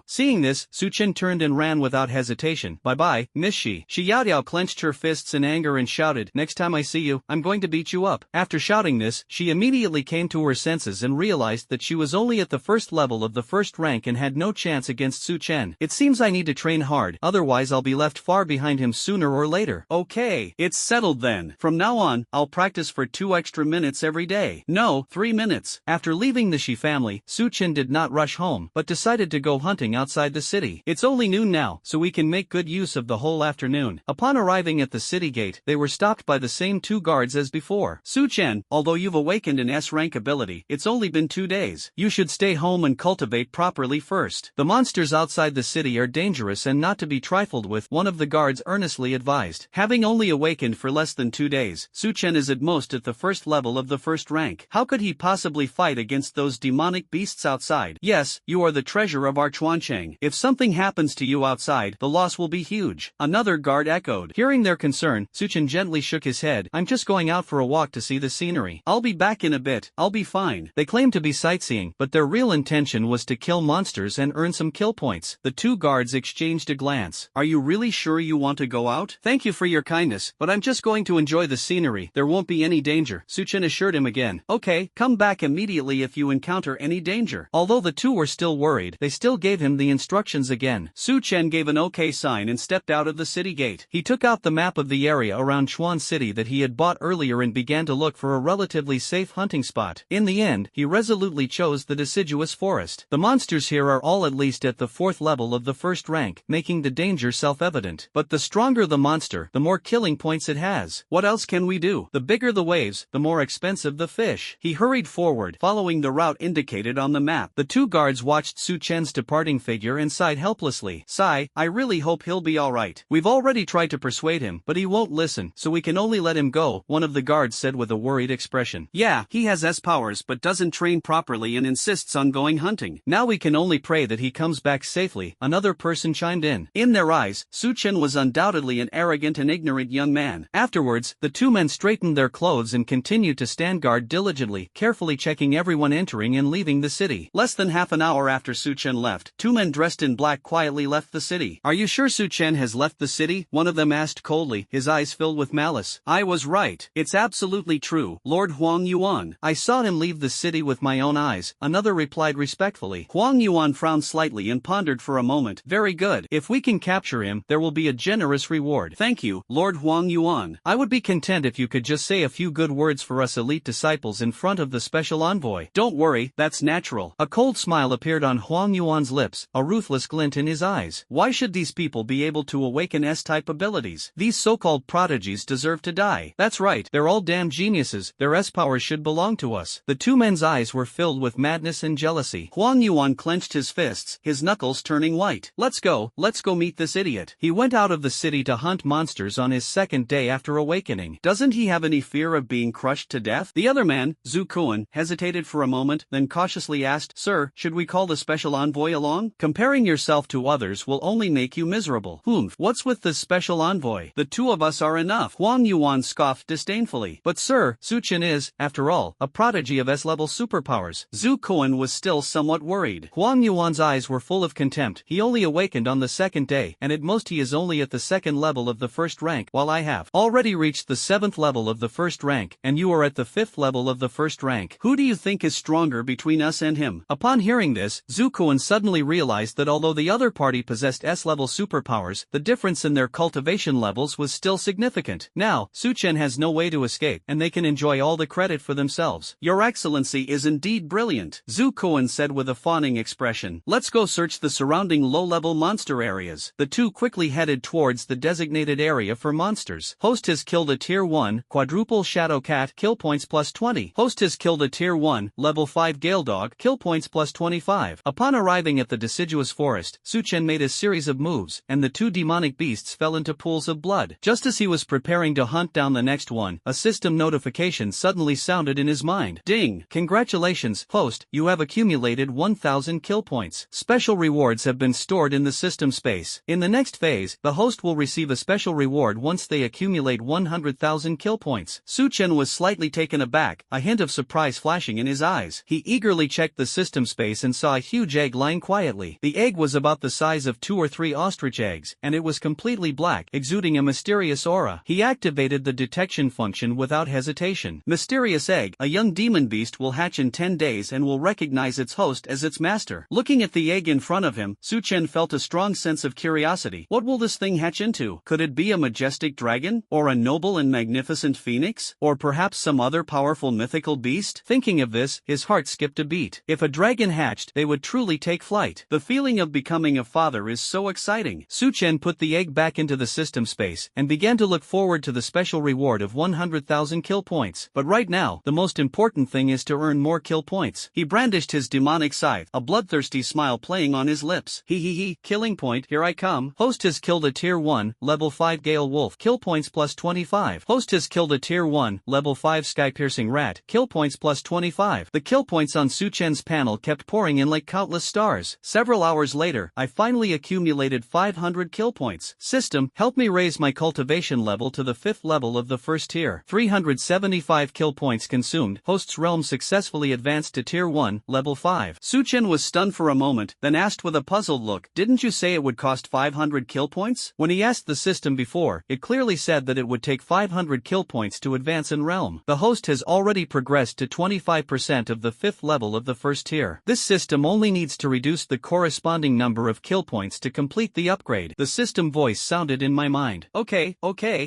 Seeing this, Su Chen turned and ran without hesitation. Bye-bye, Miss Shi. Shi Yaoyao clenched her fists in anger and shouted, next time I see you, I'm going to beat you up. After shouting this, she immediately came to her senses and realized that she was only at the first level of the first rank and had no chance against Su Chen. It seems I need to train hard, otherwise I'll be left far behind him sooner or later. Okay, it's settled then. From now on, I'll practice for 2 extra minutes every day. No, 3 minutes. After leaving the Shi family, Su Chen did not rush home, but decided to go hunting outside the city. It's only noon now, so we can make good use of the whole afternoon. Upon arriving at the city gate, they were stopped by the same 2 guards as before. Su Chen, although you've awakened an S-rank ability, it's only been 2 days. You should stay home and cultivate properly first. The monsters outside the city are dangerous and not to be trifled with, one of the guards earnestly advised. Having only awakened for less than 2 days, Su Chen is at most at the first level of the first rank. How could he possibly fight against those demonic beasts outside? Yes, you are the treasure of our Chuancheng. If something happens to you outside, the loss will be huge. Another guard echoed. Hearing their concern, Su Chen gently shook his head. I'm just going out for a walk to see the scenery. I'll be back in a bit. I'll be fine. They claimed to be sightseeing, but their real intention was to kill monsters and earn some kill points. The 2 guards exchanged a glance. Are you really sure you want to go out? Thank you for your kindness, but I'm just going to enjoy the scenery. There won't be any danger, Su Chen assured him again. Okay, come back immediately if you encounter any danger. Although the 2 were still worried, they still gave him the instructions again. again. Su Chen gave an okay sign and stepped out of the city gate. He took out the map of the area around Chuan City that he had bought earlier and began to look for a relatively safe hunting spot. In the end, he resolutely chose the deciduous forest. The monsters here are all at least at the 4th level of the first rank, making the danger self-evident. But the stronger the monster, the more killing points it has. What else can we do? The bigger the waves, the more expensive the fish. He hurried forward, following the route indicated on the map. The two guards watched Su Chen's departing figure and sighed helplessly. Sigh, I really hope he'll be alright. We've already tried to persuade him, but he won't listen, so we can only let him go, one of the guards said with a worried expression. Yeah, he has S powers but doesn't train properly and insists on going hunting. Now we can only pray that he comes back safely, another person chimed in. In their eyes, Su Chen was undoubtedly an arrogant and ignorant young man. Afterwards, the two men straightened their clothes and continued to stand guard diligently, carefully checking everyone entering and leaving the city. Less than half an hour after Su Chen left, two men dressed in black quietly left the city. Are you sure Su Chen has left the city? One of them asked coldly, his eyes filled with malice. I was right. It's absolutely true, Lord Huang Yuan. I saw him leave the city with my own eyes, another replied respectfully. Huang Yuan frowned slightly and pondered for a moment. Very good. If we can capture him, there will be a generous reward. Thank you, Lord Huang Yuan. I would be content if you could just say a few good words for us elite disciples in front of the special envoy. Don't worry, that's natural. A cold smile appeared on Huang Yuan's lips, a ruthless glint in his eyes. Why should these people be able to awaken S-type abilities? These so-called prodigies deserve to die. That's right, they're all damn geniuses, their S-powers should belong to us. The two men's eyes were filled with madness and jealousy. Huang Yuan clenched his fists, his knuckles turning white. Let's go meet this idiot. He went out of the city to hunt monsters on his second day after awakening. Doesn't he have any fear of being crushed to death? The other man, Zhu Kuan, hesitated for a moment, then cautiously asked, Sir, should we call the special envoy along? Comparing yourself to others will only make you miserable. What's with this special envoy? The two of us are enough. Huang Yuan scoffed disdainfully. But sir, Su Chen is, after all, a prodigy of S-level superpowers. Zhu Kuan was still somewhat worried. Huang Yuan's eyes were full of contempt. He only awakened on the second day, and at most he is only at the 2nd level of the 1st rank, while I have already reached the 7th level of the 1st rank, and you are at the 5th level of the 1st rank. Who do you think is stronger between us and him? Upon hearing this, Zhu Kuan suddenly realized that although the other party possessed S-level superpowers, the difference in their cultivation levels was still significant. Now, Su Chen has no way to escape, and they can enjoy all the credit for themselves. Your Excellency is indeed brilliant, Zhu Kuan said with a fawning expression. Let's go search the surrounding low-level monster areas. The two quickly headed towards the designated area for monsters. Host has killed a Tier 1, quadruple Shadow Cat, kill points plus 20. Host has killed a Tier 1, level 5 Gale Dog, kill points plus 25. Upon arriving at the deciduous forest, Su Chen made a series of moves, and the two demonic beasts fell into pools of blood. Just as he was preparing to hunt down the next one, a system notification suddenly sounded in his mind. Ding! Congratulations, host, you have accumulated 1,000 kill points. Special rewards have been stored in the system space. In the next phase, the host will receive a special reward once they accumulate 100,000 kill points. Su Chen was slightly taken aback, a hint of surprise flashing in his eyes. He eagerly checked the system space and saw a huge egg lying quietly. The egg was about the size of 2 or 3 ostrich eggs, and it was completely black, exuding a mysterious aura. He activated the detection function without hesitation. Mysterious egg, a young demon beast will hatch in 10 days and will recognize its host as its master. Looking at the egg in front of him, Su Chen felt a strong sense of curiosity. What will this thing hatch into? Could it be a majestic dragon? Or a noble and magnificent phoenix? Or perhaps some other powerful mythical beast? Thinking of this, his heart skipped a beat. If a dragon hatched, they would truly take flight. The feeling of becoming a father is so exciting. Su Chen put the egg back into the system space and began to look forward to the special reward of 100,000 kill points. But right now, the most important thing is to earn more kill points. He brandished his demonic scythe, a bloodthirsty smile playing on his lips. He, killing point, here I come. Host has killed a Tier 1, level 5 Gale Wolf, kill points plus 25. Host has killed a Tier 1, level 5 Sky-Piercing Rat, kill points plus 25. The kill points on Su Chen's panel kept pouring in like countless stars. Several hours later, I finally accumulated 500 kill points. System, help me raise my cultivation level to the 5th level of the 1st tier. 375 kill points consumed. Host's realm successfully advanced to Tier 1, level 5. Su Chen was stunned for a moment, then asked with a puzzled look, didn't you say it would cost 500 kill points? When he asked the system before, it clearly said that it would take 500 kill points to advance in realm. The host has already progressed to 25% of the 5th level of the 1st tier. This system only needs to reduce the corresponding number number of kill points to complete the upgrade. The system voice sounded in my mind. Okay,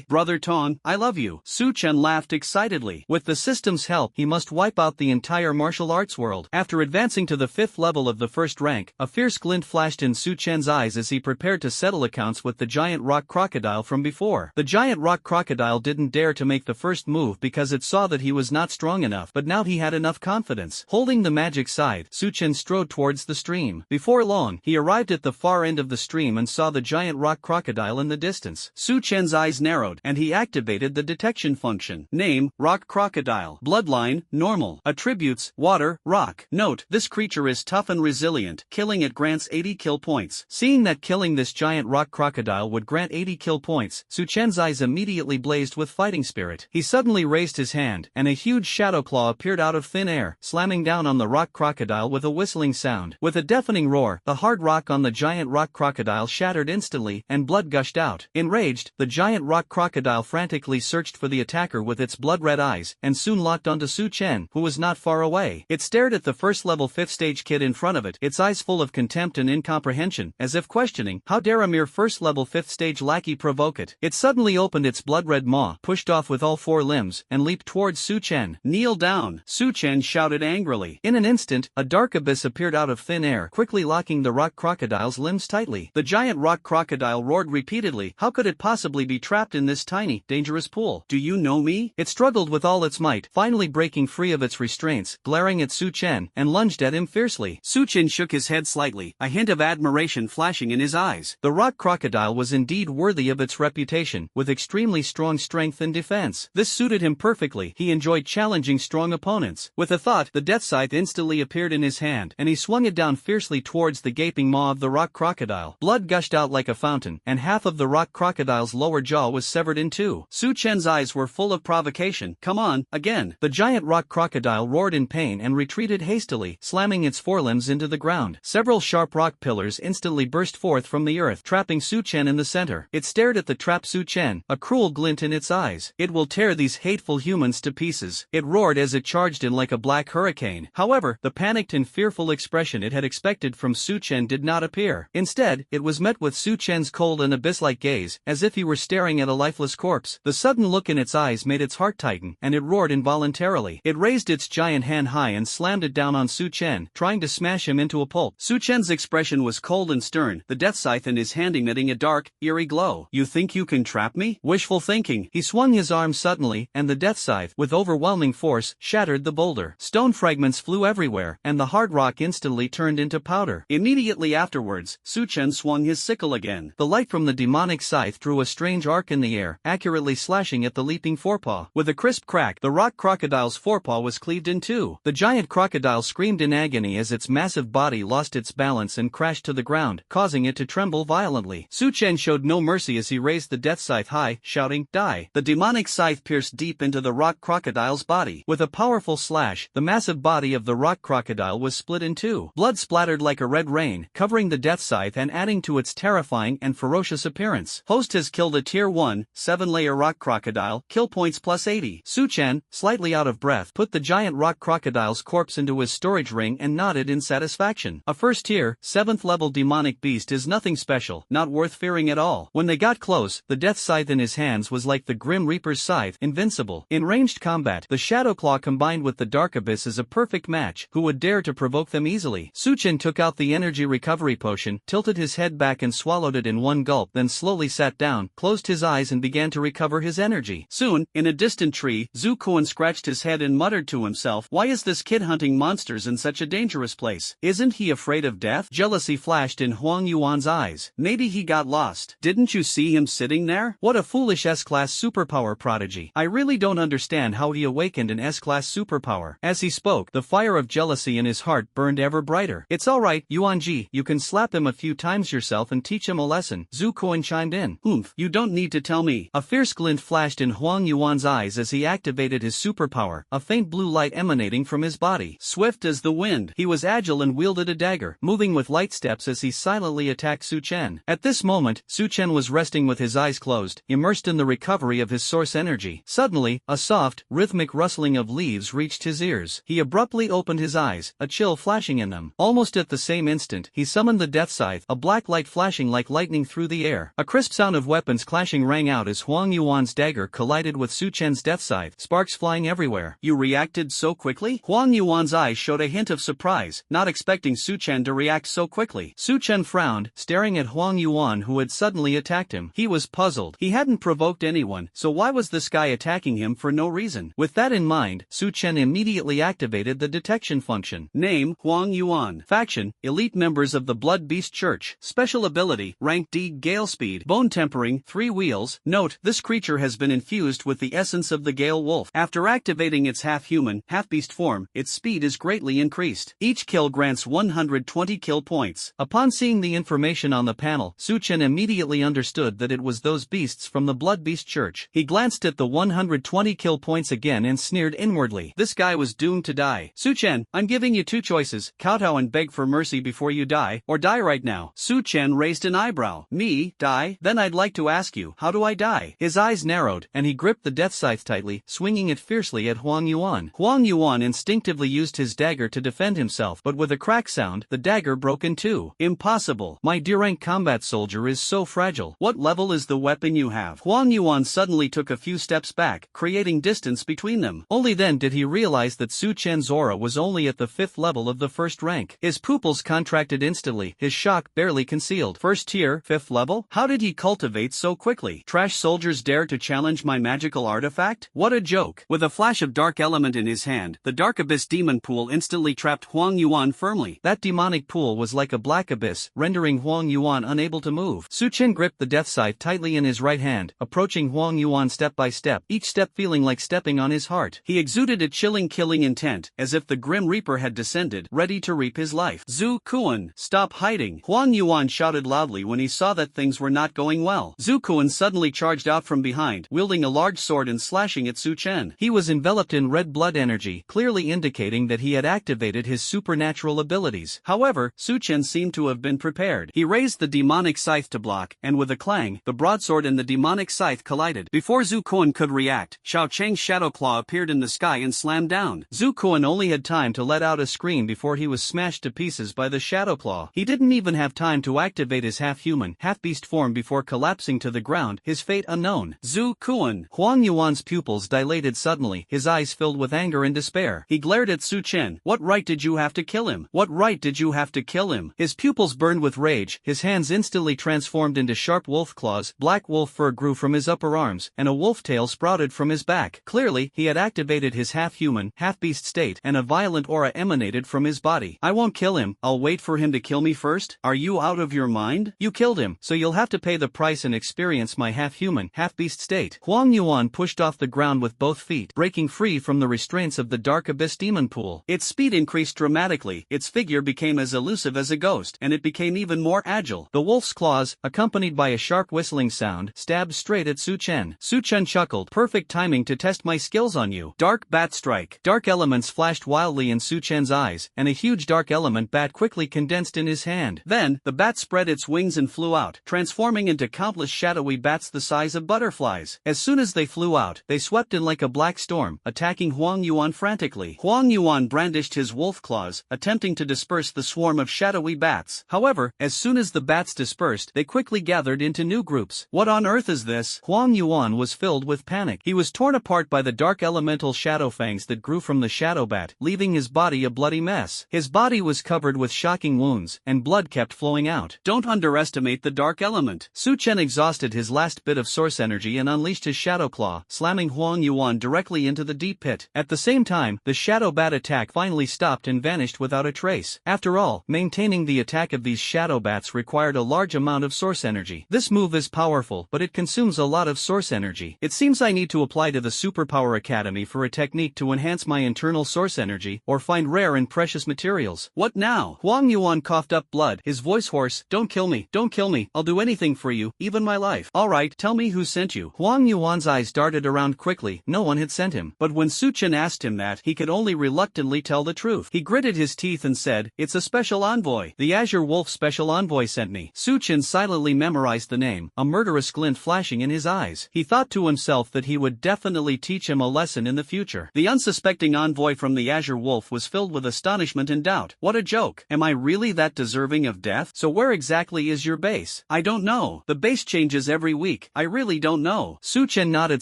Brother Ton, I love you. Su Chen laughed excitedly. With the system's help, he must wipe out the entire martial arts world. After advancing to the 5th level of the first rank, a fierce glint flashed in Su Chen's eyes as he prepared to settle accounts with the giant rock crocodile from before. The giant rock crocodile didn't dare to make the first move because it saw that he was not strong enough, but now he had enough confidence. Holding the magic scythe, Su Chen strode towards the stream. Before long, he arrived at the far end of the stream and saw the giant rock crocodile in the distance. Su Chen's eyes narrowed, and he activated the detection function. Name, rock crocodile. Bloodline, normal. Attributes, water, rock. Note, this creature is tough and resilient. Killing it grants 80 kill points. Seeing that killing this giant rock crocodile would grant 80 kill points, Su Chen's eyes immediately blazed with fighting spirit. He suddenly raised his hand, and a huge shadow claw appeared out of thin air, slamming down on the rock crocodile with a whistling sound. With a deafening roar, the hard rock on the giant rock crocodile shattered instantly, and blood gushed out. Enraged, the giant rock crocodile frantically searched for the attacker with its blood-red eyes, and soon locked onto Su Chen, who was not far away. It stared at the first-level 5th stage kid in front of it, its eyes full of contempt and incomprehension, as if questioning, how dare a mere first-level 5th stage lackey provoke it. It suddenly opened its blood-red maw, pushed off with all 4 limbs, and leaped towards Su Chen. Kneel down, Su Chen shouted angrily. In an instant, a dark abyss appeared out of thin air, quickly locking the rock crocodile's limbs tightly. The giant rock crocodile roared repeatedly. How could it possibly be trapped in this tiny, dangerous pool? Do you know me? It struggled with all its might, finally breaking free of its restraints, glaring at Su Chen, and lunged at him fiercely. Su Chen shook his head slightly, a hint of admiration flashing in his eyes. The rock crocodile was indeed worthy of its reputation, with extremely strong strength and defense. This suited him perfectly. He enjoyed challenging strong opponents. With a thought, the death scythe instantly appeared in his hand, and he swung it down fiercely towards the gaping maw of the rock crocodile. Blood gushed out like a fountain, and half of the rock crocodile's lower jaw was severed in two. Su Chen's eyes were full of provocation. Come on, again. The giant rock crocodile roared in pain and retreated hastily, slamming its forelimbs into the ground. Several sharp rock pillars instantly burst forth from the earth, trapping Su Chen in the center. It stared at the trapped Su Chen, a cruel glint in its eyes. It will tear these hateful humans to pieces. It roared as it charged in like a black hurricane. However, the panicked and fearful expression it had expected from Su Chen did not appear. Instead, it was met with Su Chen's cold and abyss-like gaze, as if he were staring at a lifeless corpse. The sudden look in its eyes made its heart tighten, and it roared involuntarily. It raised its giant hand high and slammed it down on Su Chen, trying to smash him into a pulp. Su Chen's expression was cold and stern, the death scythe in his hand emitting a dark, eerie glow. You think you can trap me? Wishful thinking. He swung his arm suddenly, and the death scythe, with overwhelming force, shattered the boulder. Stone fragments flew everywhere, and the hard rock instantly turned into powder. Immediately afterwards, Su Chen swung his sickle again. The light from the demonic scythe drew a strange arc in the air, accurately slashing at the leaping forepaw. With a crisp crack, the rock crocodile's forepaw was cleaved in two. The giant crocodile screamed in agony as its massive body lost its balance and crashed to the ground, causing it to tremble violently. Su Chen showed no mercy as he raised the death scythe high, shouting, "Die!" The demonic scythe pierced deep into the rock crocodile's body. With a powerful slash, the massive body of the rock crocodile was split in two. Blood splattered like a red rain, covering the death scythe and adding to its terrifying and ferocious appearance. Host has killed a Tier 1, 7-layer rock crocodile, kill points plus 80. Su Chen, slightly out of breath, put the giant rock crocodile's corpse into his storage ring and nodded in satisfaction. A first-tier, 7th-level demonic beast is nothing special, not worth fearing at all. When they got close, the death scythe in his hands was like the Grim Reaper's scythe, invincible. In ranged combat, the Shadow Claw combined with the Dark Abyss is a perfect match. Who would dare to provoke them easily? Su Chen took out the energy recovery potion, tilted his head back and swallowed it in one gulp, then slowly sat down, closed his eyes and began to recover his energy. Soon, in a distant tree, Zhu Kuan scratched his head and muttered to himself, "Why is this kid hunting monsters in such a dangerous place? Isn't he afraid of death?" Jealousy flashed in Huang Yuan's eyes. Maybe he got lost. Didn't you see him sitting there? What a foolish S-class superpower prodigy. I really don't understand how he awakened an S-class superpower. As he spoke, the fire of jealousy in his heart burned ever brighter. It's alright, Yuanji, you can slap him a few times yourself and teach him a lesson. Zhu Kuan chimed in. You don't need to tell me. A fierce glint flashed in Huang Yuan's eyes as he activated his superpower, a faint blue light emanating from his body. Swift as the wind, he was agile and wielded a dagger, moving with light steps as he silently attacked Su Chen. At this moment, Su Chen was resting with his eyes closed, immersed in the recovery of his source energy. Suddenly, a soft, rhythmic rustling of leaves reached his ears. He abruptly opened his eyes, a chill flashing in them. Almost at the same instant, he summoned the death scythe, a black light flashing like lightning through the air. A crisp sound of weapons clashing rang out as Huang Yuan's dagger collided with Su Chen's death scythe, sparks flying everywhere. You reacted so quickly? Huang Yuan's eyes showed a hint of surprise, not expecting Su Chen to react so quickly. Su Chen frowned, staring at Huang Yuan who had suddenly attacked him. He was puzzled. He hadn't provoked anyone, so why was this guy attacking him for no reason? With that in mind, Su Chen immediately activated the detection function. Name, Huang Yuan. Faction, elite members of the Blood Beast Church. Special ability, rank D, Gale Speed. Bone tempering, 3 wheels. Note, this creature has been infused with the essence of the Gale Wolf. After activating its half-human, half-beast form, its speed is greatly increased. Each kill grants 120 kill points. Upon seeing the information on the panel, Su Chen immediately understood that it was those beasts from the Blood Beast Church. He glanced at the 120 kill points again and sneered inwardly. This guy was doomed to die. Su Chen, I'm giving you 2 choices, kowtow and beg for mercy before you die, or die right now. Su Chen raised an eyebrow. Me, die? Then I'd like to ask you, how do I die? His eyes narrowed, and he gripped the death scythe tightly, swinging it fiercely at Huang Yuan. Huang Yuan instinctively used his dagger to defend himself, but with a crack sound, the dagger broke in two. Impossible. My D-rank combat soldier is so fragile. What level is the weapon you have? Huang Yuan suddenly took a few steps back, creating distance between them. Only then did he realize that Su Chen's aura was only at the 5th level of the 1st rank. His pupils contracted instantly, his shock barely concealed. 1st tier, 5th level? How did he cultivate so quickly? Trash soldiers dare to challenge my magical artifact? What a joke. With a flash of dark element in his hand, the Dark Abyss demon pool instantly trapped Huang Yuan firmly. That demonic pool was like a black abyss, rendering Huang Yuan unable to move. Su Chen gripped the death scythe tightly in his right hand, approaching Huang Yuan step by step, each step feeling like stepping on his heart. He exuded a chilling killing intent, as if the Grim Reaper had descended, ready to reap his life. Zhu Kuan, stop hiding. Huang Yuan shouted loudly when he saw that things were not going well. Zhu Kuan suddenly charged out from behind, wielding a large sword and slashing at Su Chen. He was enveloped in red blood energy, clearly indicating that he had activated his supernatural abilities. However, Su Chen seemed to have been prepared. He raised the demonic scythe to block, and with a clang, the broadsword and the demonic scythe collided. Before Zhu Kuan could react, Xiao Cheng's shadow claw appeared in the sky and slammed down. Zhu Kuan only had time to let out a scream before he was smashed to pieces by the shadow claw. He didn't even have time to activate his half-human, half-beast form before collapsing to the ground, his fate unknown. Zhu Kuan. Huang Yuan's pupils dilated suddenly, his eyes filled with anger and despair. He glared at Su Chen. What right did you have to kill him? What right did you have to kill him? His pupils burned with rage, his hands instantly transformed into sharp wolf claws, black wolf fur grew from his upper arms, and a wolf tail sprouted from his back. Clearly, he had activated his half-human, half-beast state, and a violent aura emanated from his body. I won't kill him, I'll wait for him to kill me first? Are you out of your mind? You killed him, so you'll have to pay the price and experience my half-human, half-beast state. Huang Yuan pushed off the ground with both feet, breaking free from the restraints of the Dark Abyss demon pool. Its speed increased dramatically, its figure became as elusive as a ghost, and it became even more agile. The wolf's claws, accompanied by a sharp whistling sound, stabbed straight at Su Chen. Su Chen chuckled, perfect timing to test my skills on you. Dark bat strike. Dark elements flashed wildly in Su Chen's eyes, and a huge dark element bat quickly condensed in his hand. Then, the bat spread its wings and flew out, transforming into countless shadowy bats the size of butterflies. As soon as they flew out, they swept in like a black storm, attacking Huang Yuan frantically. Huang Yuan brandished his wolf claws, attempting to disperse the swarm of shadowy bats. However, as soon as the bats dispersed, they quickly gathered into new groups. What on earth is this? Huang Yuan was filled with panic. He was torn apart by the dark elemental shadow fangs that grew from the shadow bat, leaving his body a bloody mess. His body was covered with shocking wounds, and blood kept flowing out. Don't underestimate the dark element. Su Chen exhausted his last bit of source energy and unleashed his shadow claw, slamming Huang Yuan directly into the deep pit. At the same time, the shadow bat attack finally stopped and vanished without a trace. After all, maintaining the attack of these shadow bats required a large amount of source energy. This move is powerful, but it consumes a lot of source energy. It seems I need to apply to the Superpower Academy for a technique to enhance my internal source energy, or find rare and precious materials. What now? Huang Yuan coughed up blood, his voice hoarse. Don't kill me, don't kill me, I'll do anything for you, even my life. Alright, tell me who sent you. Huang Yuan's eyes darted around quickly, no one had sent him. But when Su Chen asked him that, he could only reluctantly tell the truth. He gritted his teeth and said, it's a special envoy. The Azure Wolf special envoy sent me. Su Chen silently memorized the name, a murderous glint flashing in his eyes. He thought to himself that he would definitely teach him a lesson in the future. The unsuspecting envoy from the Azure Wolf was filled with astonishment and doubt. What a joke. Am I really that that deserving of death? So where exactly is your base? I don't know. The base changes every week. I really don't know. Su Chen nodded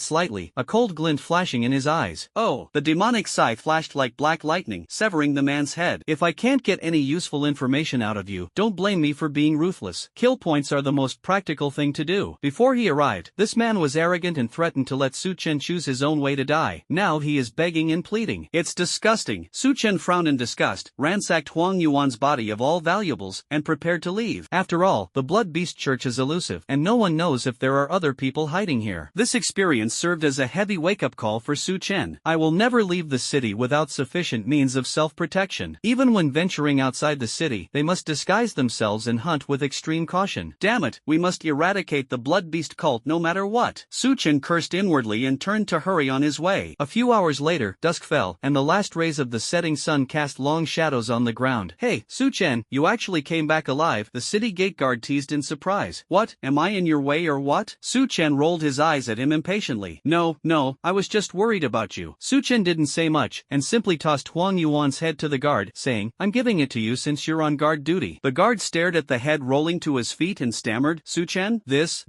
slightly, a cold glint flashing in his eyes. Oh, the demonic scythe flashed like black lightning, severing the man's head. If I can't get any useful information out of you, don't blame me for being ruthless. Kill points are the most practical thing to do. Before he arrived, this man was arrogant and threatened to let Su Chen choose his own way to die. Now he is begging and pleading. It's disgusting. Su Chen frowned in disgust, ransacked Huang Yuan's body of all valuables, and prepared to leave. After all, the Blood Beast Church is elusive, and no one knows if there are other people hiding here. This experience served as a heavy wake-up call for Su Chen. I will never leave the city without sufficient means of self-protection. Even when venturing outside the city, they must disguise themselves and hunt with extreme caution. Damn it, we must eradicate the Blood Beast cult no matter what. Su Chen cursed inwardly and turned to hurry on his way. A few hours later, dusk fell, and the last rays of the setting sun cast long shadows on the ground. Hey, Su Chen, you actually came back alive, the city gate guard teased in surprise. What, am I in your way or what? Su Chen rolled his eyes at him impatiently. No, I was just worried about you. Su Chen didn't say much, and simply tossed Huang Yuan's head to the guard, saying, I'm giving it to you since you're on guard duty. The guard stared at the head rolling to his feet and stammered, Su Chen, this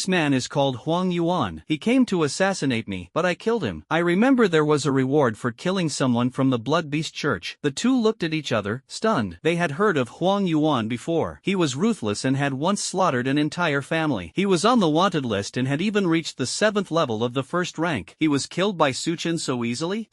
man is called Huang Yuan. He came to assassinate me, but I killed him. I remember there was a reward for killing someone from the Blood Beast Church. The two looked at each other, stunned. They had heard of Huang Yuan before. He was ruthless and had once slaughtered an entire family. He was on the wanted list and had even reached the 7th level of the first rank. He was killed by Su Chen so easily?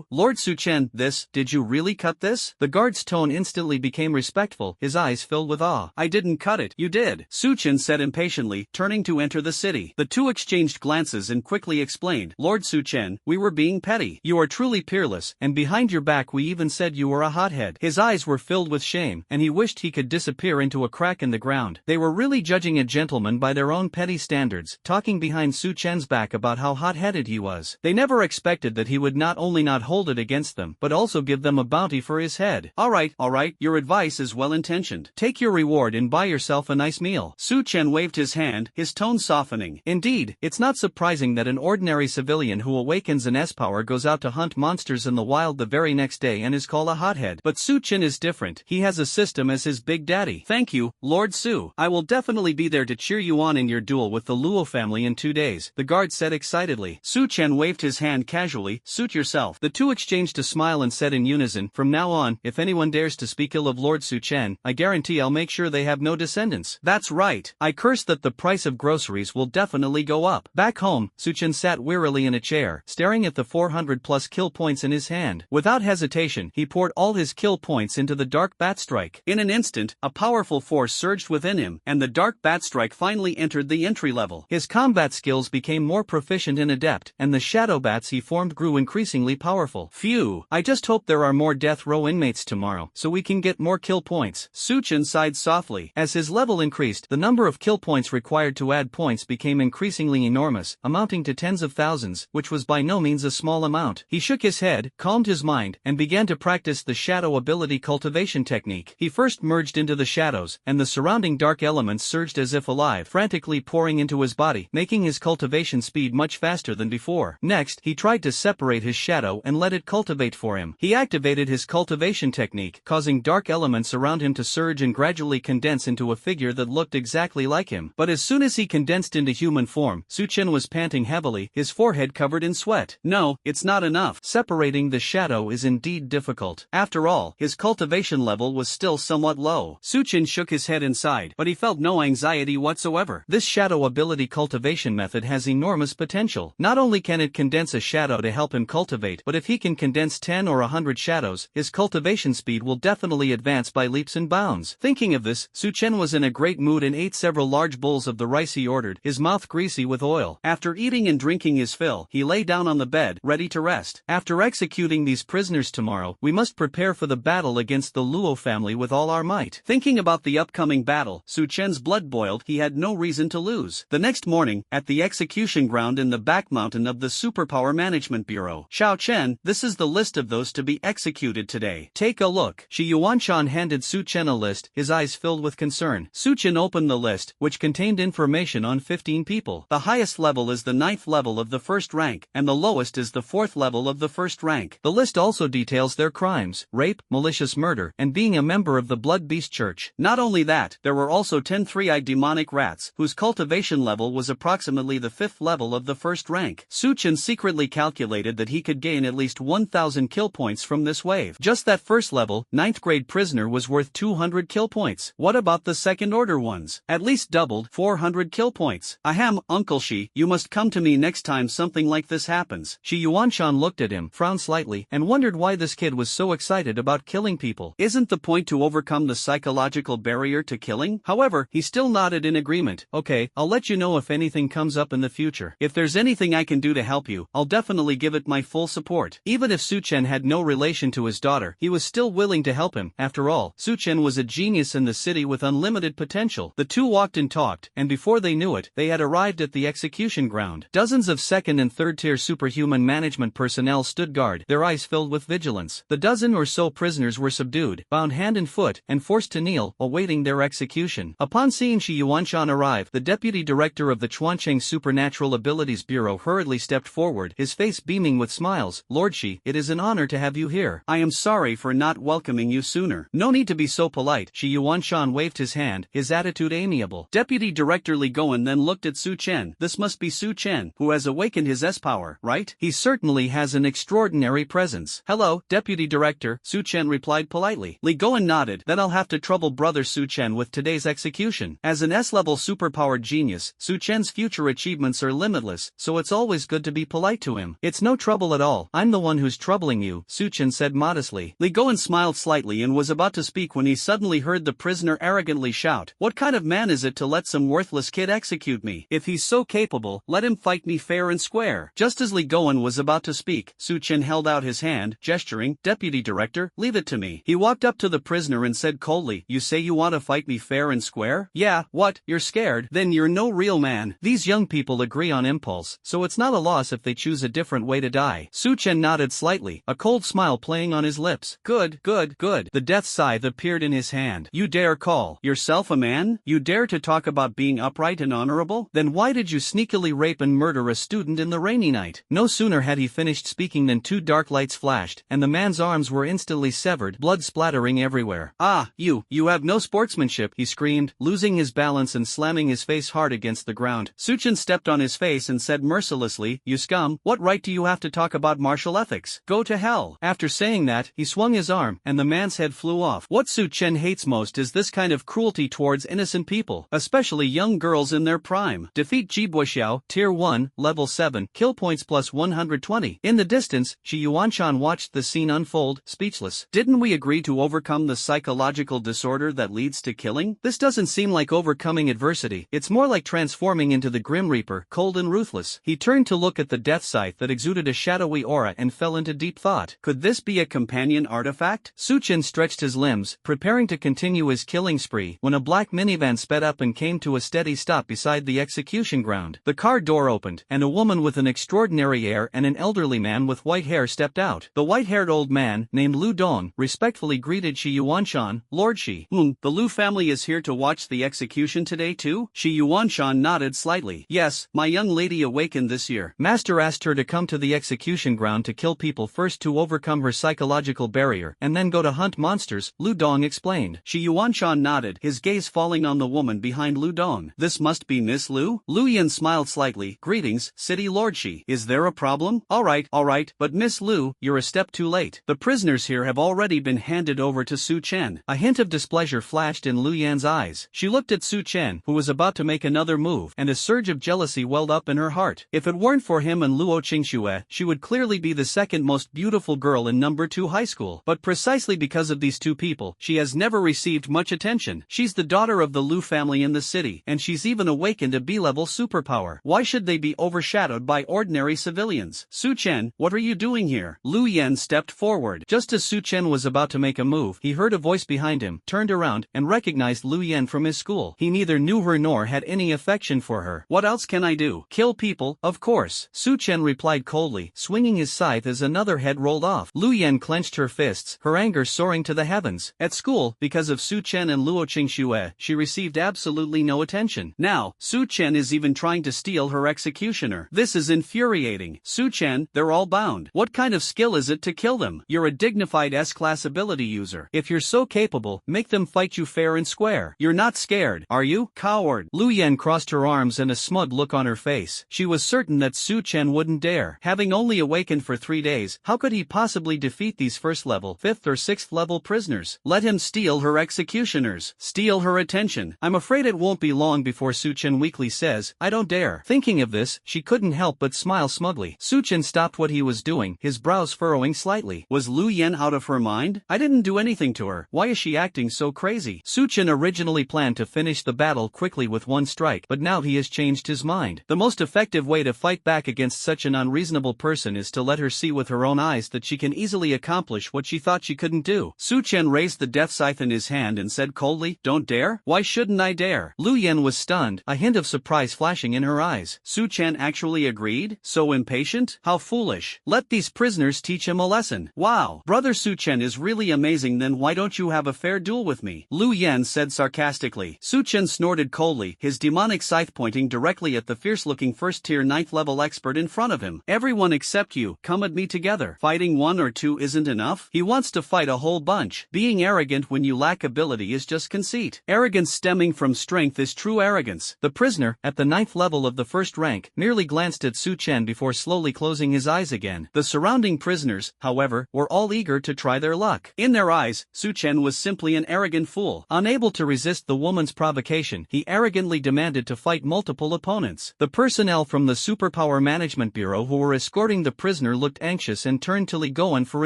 Lord Su Chen, did you really cut this? The guard's tone instantly became respectful, his eyes filled with awe. I didn't cut it, you did, Su Chen said impatiently, turning to enter the city. The two exchanged glances and quickly explained, Lord Su Chen, we were being petty. You are truly peerless, and behind your back we even said you were a hothead. His eyes were filled with shame, and he wished he could disappear into a crack in the ground. They were really judging a gentleman by their own petty standards, talking behind Su Chen's back about how hot-headed he was. They never expected that he would not only not hold it against them, but also give them a bounty for his head. All right, your advice is well-intentioned. Take your reward and buy yourself a nice meal. Su Chen waved his hand, his tone softening. Indeed, it's not surprising that an ordinary civilian who awakens an S-power goes out to hunt monsters in the wild the very next day and is called a hothead. But Su Chen is different. He has a system as his big daddy. Thank you, Lord Su. I will definitely be there to cheer you on in your duel with the Luo family in 2 days, the guard said excitedly. Su Chen waved his hand casually, suit yourself. The two exchanged a smile and said in unison, from now on, if anyone dares to speak ill of Lord Su Chen, I guarantee I'll make sure they have no descendants. That's right. I curse that the price of groceries will definitely go up. Back home, Su Chen sat wearily in a chair, staring at the 400+ kill points in his hand. Without hesitation, he poured all his kill points into the Dark Bat Strike. In an instant, a powerful force surged within him, and the Dark Bat Strike finally entered the entry level. His combat skills became more proficient and adept, and the shadow bats he formed grew increasingly powerful. Phew, I just hope there are more death row inmates tomorrow, so we can get more kill points. Su Chen sighed softly. As his level increased, the number of kill points required to add points became increasingly enormous, amounting to tens of thousands, which was by no means a small amount. He shook his head, calmed his mind, and began to practice the shadow ability cultivation technique. He first merged into the shadows, and the surrounding dark elements surged as if alive, frantically pouring into his body, making his cultivation speed much faster than before. Next, he tried to separate his shadow and let it cultivate for him. He activated his cultivation technique, causing dark elements around him to surge and gradually condense into a figure that looked exactly like him. But as soon as he condensed into human form, Su Chen was panting heavily, his forehead covered in sweat. No, it's not enough. Separating the shadow is indeed difficult. After all, his cultivation level was still somewhat low. Su Chen shook his head and sighed, but he felt no anxiety whatsoever. This shadow ability cultivation method has enormous potential. Not only can it condense a shadow to help him cultivate, but if he can condense 10 or 100 shadows, his cultivation speed will definitely advance by leaps and bounds. Thinking of this, Su Chen was in a great mood and ate several large bowls of the rice he ordered, his mouth greasy with oil. After eating and drinking his fill, he lay down on the bed, ready to rest. After executing these prisoners tomorrow, we must prepare for the battle against the Luo family with all our might. Thinking about the upcoming battle, Su Chen's blood boiled. He had no reason to lose. The next morning, at the execution ground in the back mountain of the Superpower Management Bureau, Xiao Chen, this is the list of those to be executed today. Take a look. Shi Yuanshan handed Su Chen a list, his eyes filled with concern. Su Chen opened the list, which contained information on 15 people. The highest level is the 9th level of the first rank, and the lowest is the 4th level of the first rank. The list also details their crimes: rape, malicious murder, and being a member member of the Blood Beast Church. Not only that, there were also 10 three-eyed demonic rats, whose cultivation level was approximately the 5th level of the first rank. Su Chen secretly calculated that he could gain at least 1,000 kill points from this wave. Just that first level, 9th grade prisoner was worth 200 kill points. What about the second order ones? At least doubled, 400 kill points. Ahem, Uncle Shi, you must come to me next time something like this happens. Shi Yuanshan looked at him, frowned slightly, and wondered why this kid was so excited about killing people. Isn't the point to overcome the psychological barrier to killing? However, he still nodded in agreement. Okay, I'll let you know if anything comes up in the future. If there's anything I can do to help you, I'll definitely give it my full support. Even if Su Chen had no relation to his daughter, he was still willing to help him. After all, Su Chen was a genius in the city with unlimited potential. The two walked and talked, and before they knew it, they had arrived at the execution ground. Dozens of second and third tier superhuman management personnel stood guard, their eyes filled with vigilance. The dozen or so prisoners were subdued, bound hand and foot, and forced to kneel, awaiting their execution. Upon seeing Shi Yuanshan arrive, the deputy director of the Chuancheng Supernatural Abilities Bureau hurriedly stepped forward, his face beaming with smiles. Lord Shi, it is an honor to have you here. I am sorry for not welcoming you sooner. No need to be so polite. Shi Yuanshan waved his hand, his attitude amiable. Deputy Director Li Goen then looked at Su Chen. This must be Su Chen, who has awakened his S-power, right? He certainly has an extraordinary presence. Hello, Deputy Director, Su Chen replied politely. Li Goen nodded. Then I'll have to trouble brother Su Chen with today's execution. As an S-level superpowered genius, Su Chen's future achievements are limitless, so it's always good to be polite to him. It's no trouble at all. I'm the one who's troubling you, Su Chen said modestly. Li Goen smiled slightly and was about to speak when he suddenly heard the prisoner arrogantly shout, "What kind of man is it to let some worthless kid execute me? If he's so capable, let him fight me fair and square." Just as Li Goen was about to speak, Su Chen held out his hand, gesturing, "Deputy Director, leave it to me." He walked up to the prisoner and said coldly, "You say you want to fight me fair and square? Yeah, what, you're scared? Then you're no real man." These young people agree on impulse, so it's not a loss if they choose a different way to die. Su Chen nodded slightly, a cold smile playing on his lips. Good, good, good. The death scythe appeared in his hand. You dare call yourself a man? You dare to talk about being upright and honorable? Then why did you sneakily rape and murder a student in the rainy night? No sooner had he finished speaking than two dark lights flashed, and the man's arms were instantly severed, blood splattering everywhere. Ah, you have no sportsmanship, he screamed, losing his balance and slamming his face hard against the ground. Su Chen stepped on his face and said mercilessly, "You scum, what right do you have to talk about martial ethics? Go to hell." After saying that, he swung his arm, and the man's head flew off. What Su Chen hates most is this kind of cruelty towards innocent people, especially young girls in their prime. Defeat Jibuoxiao, Tier 1, Level 7, kill points plus 120. In the distance, Shi Yuanshan watched the scene unfold, speechless. Didn't we agree to overcome the psychological disorder that leads to killing? This doesn't seem like overcoming adversity, it's more like transforming into the Grim Reaper, cold and ruthless. He turned to look at the death scythe that exuded a shadowy aura and fell into deep thought. Could this be a companion artifact? Su Chen stretched his limbs, preparing to continue his killing spree, when a black minivan sped up and came to a steady stop beside the execution ground. The car door opened, and a woman with an extraordinary air and an elderly man with white hair stepped out. The white-haired old man, named Lu Dong, respectfully greeted Shi Yuanshan. "Lord Shi, the Lu family is here to watch the execution today too?" Shi Yuanshan nodded slightly. "Yes, my young lady awakened this year. Master asked her to come to the execution ground to kill people first to overcome her psychological barrier, and then go to hunt monsters," Lu Dong explained. Shi Yuanshan nodded, his gaze falling on the woman behind Lu Dong. "This must be Miss Lu?" Lu Yan smiled slightly. "Greetings, City Lord Shi. Is there a problem?" All right, but Miss Lu, you're a step too late. The prisoners here have already been handed over to Su Chen." A hint of displeasure flashed in Lu Yan's eyes. She looked at Su Chen, who was about to make another move, and a surge of jealousy welled up in her heart. If it weren't for him and Luo Qingxue, she would clearly be the second most beautiful girl in number 2 high school. But precisely because of these two people, she has never received much attention. She's the daughter of the Lu family in the city, and she's even awakened a B-level superpower. Why should they be overshadowed by ordinary civilians? Su Chen, what are you doing here? Lu Yan stepped forward. Just as Su Chen was about to make a move, he heard a voice behind him, turned around, and recognized Lu Yan from his school. He neither knew her nor had any affection for her. "What else can I do? Kill people, of course," Su Chen replied coldly, swinging his scythe as another head rolled off. Lu Yan clenched her fists, her anger soaring to the heavens. At school, because of Su Chen and Luo Qingxue, she received absolutely no attention. Now, Su Chen is even trying to steal her executioner. This is infuriating. Su Chen, they're all bound. What kind of skill is it to kill them? You're a dignified S-class ability user. If If you're so capable, make them fight you fair and square. You're not scared, are you, coward? Lu Yan crossed her arms and a smug look on her face. She was certain that Su Chen wouldn't dare. Having only awakened for 3 days, how could he possibly defeat these first level, 5th or 6th level prisoners? Let him steal her executioners. Steal her attention. I'm afraid it won't be long before Su Chen weakly says, I don't dare. Thinking of this, she couldn't help but smile smugly. Su Chen stopped what he was doing, his brows furrowing slightly. Was Lu Yan out of her mind? I didn't do anything to her. Why is she acting so crazy? Su Chen originally planned to finish the battle quickly with one strike, but now he has changed his mind. The most effective way to fight back against such an unreasonable person is to let her see with her own eyes that she can easily accomplish what she thought she couldn't do. Su Chen raised the death scythe in his hand and said coldly, don't dare? Why shouldn't I dare? Lu Yan was stunned, a hint of surprise flashing in her eyes. Su Chen actually agreed? So impatient? How foolish. Let these prisoners teach him a lesson. Wow, brother Su Chen is really amazing, then why don't you have a fair duel with me? Lu Yan said sarcastically. Su Chen snorted coldly, his demonic scythe pointing directly at the fierce-looking first-tier 9th level expert in front of him. Everyone except you, come at me together. Fighting 1 or 2 isn't enough? He wants to fight a whole bunch. Being arrogant when you lack ability is just conceit. Arrogance stemming from strength is true arrogance. The prisoner, at the 9th level of the first rank, merely glanced at Su Chen before slowly closing his eyes again. The surrounding prisoners, however, were all eager to try their luck. In their eyes, Su Chen was simply an arrogant fool. Unable to resist the woman's provocation, he arrogantly demanded to fight multiple opponents. The personnel from the Superpower Management Bureau who were escorting the prisoner looked anxious and turned to Li Goen for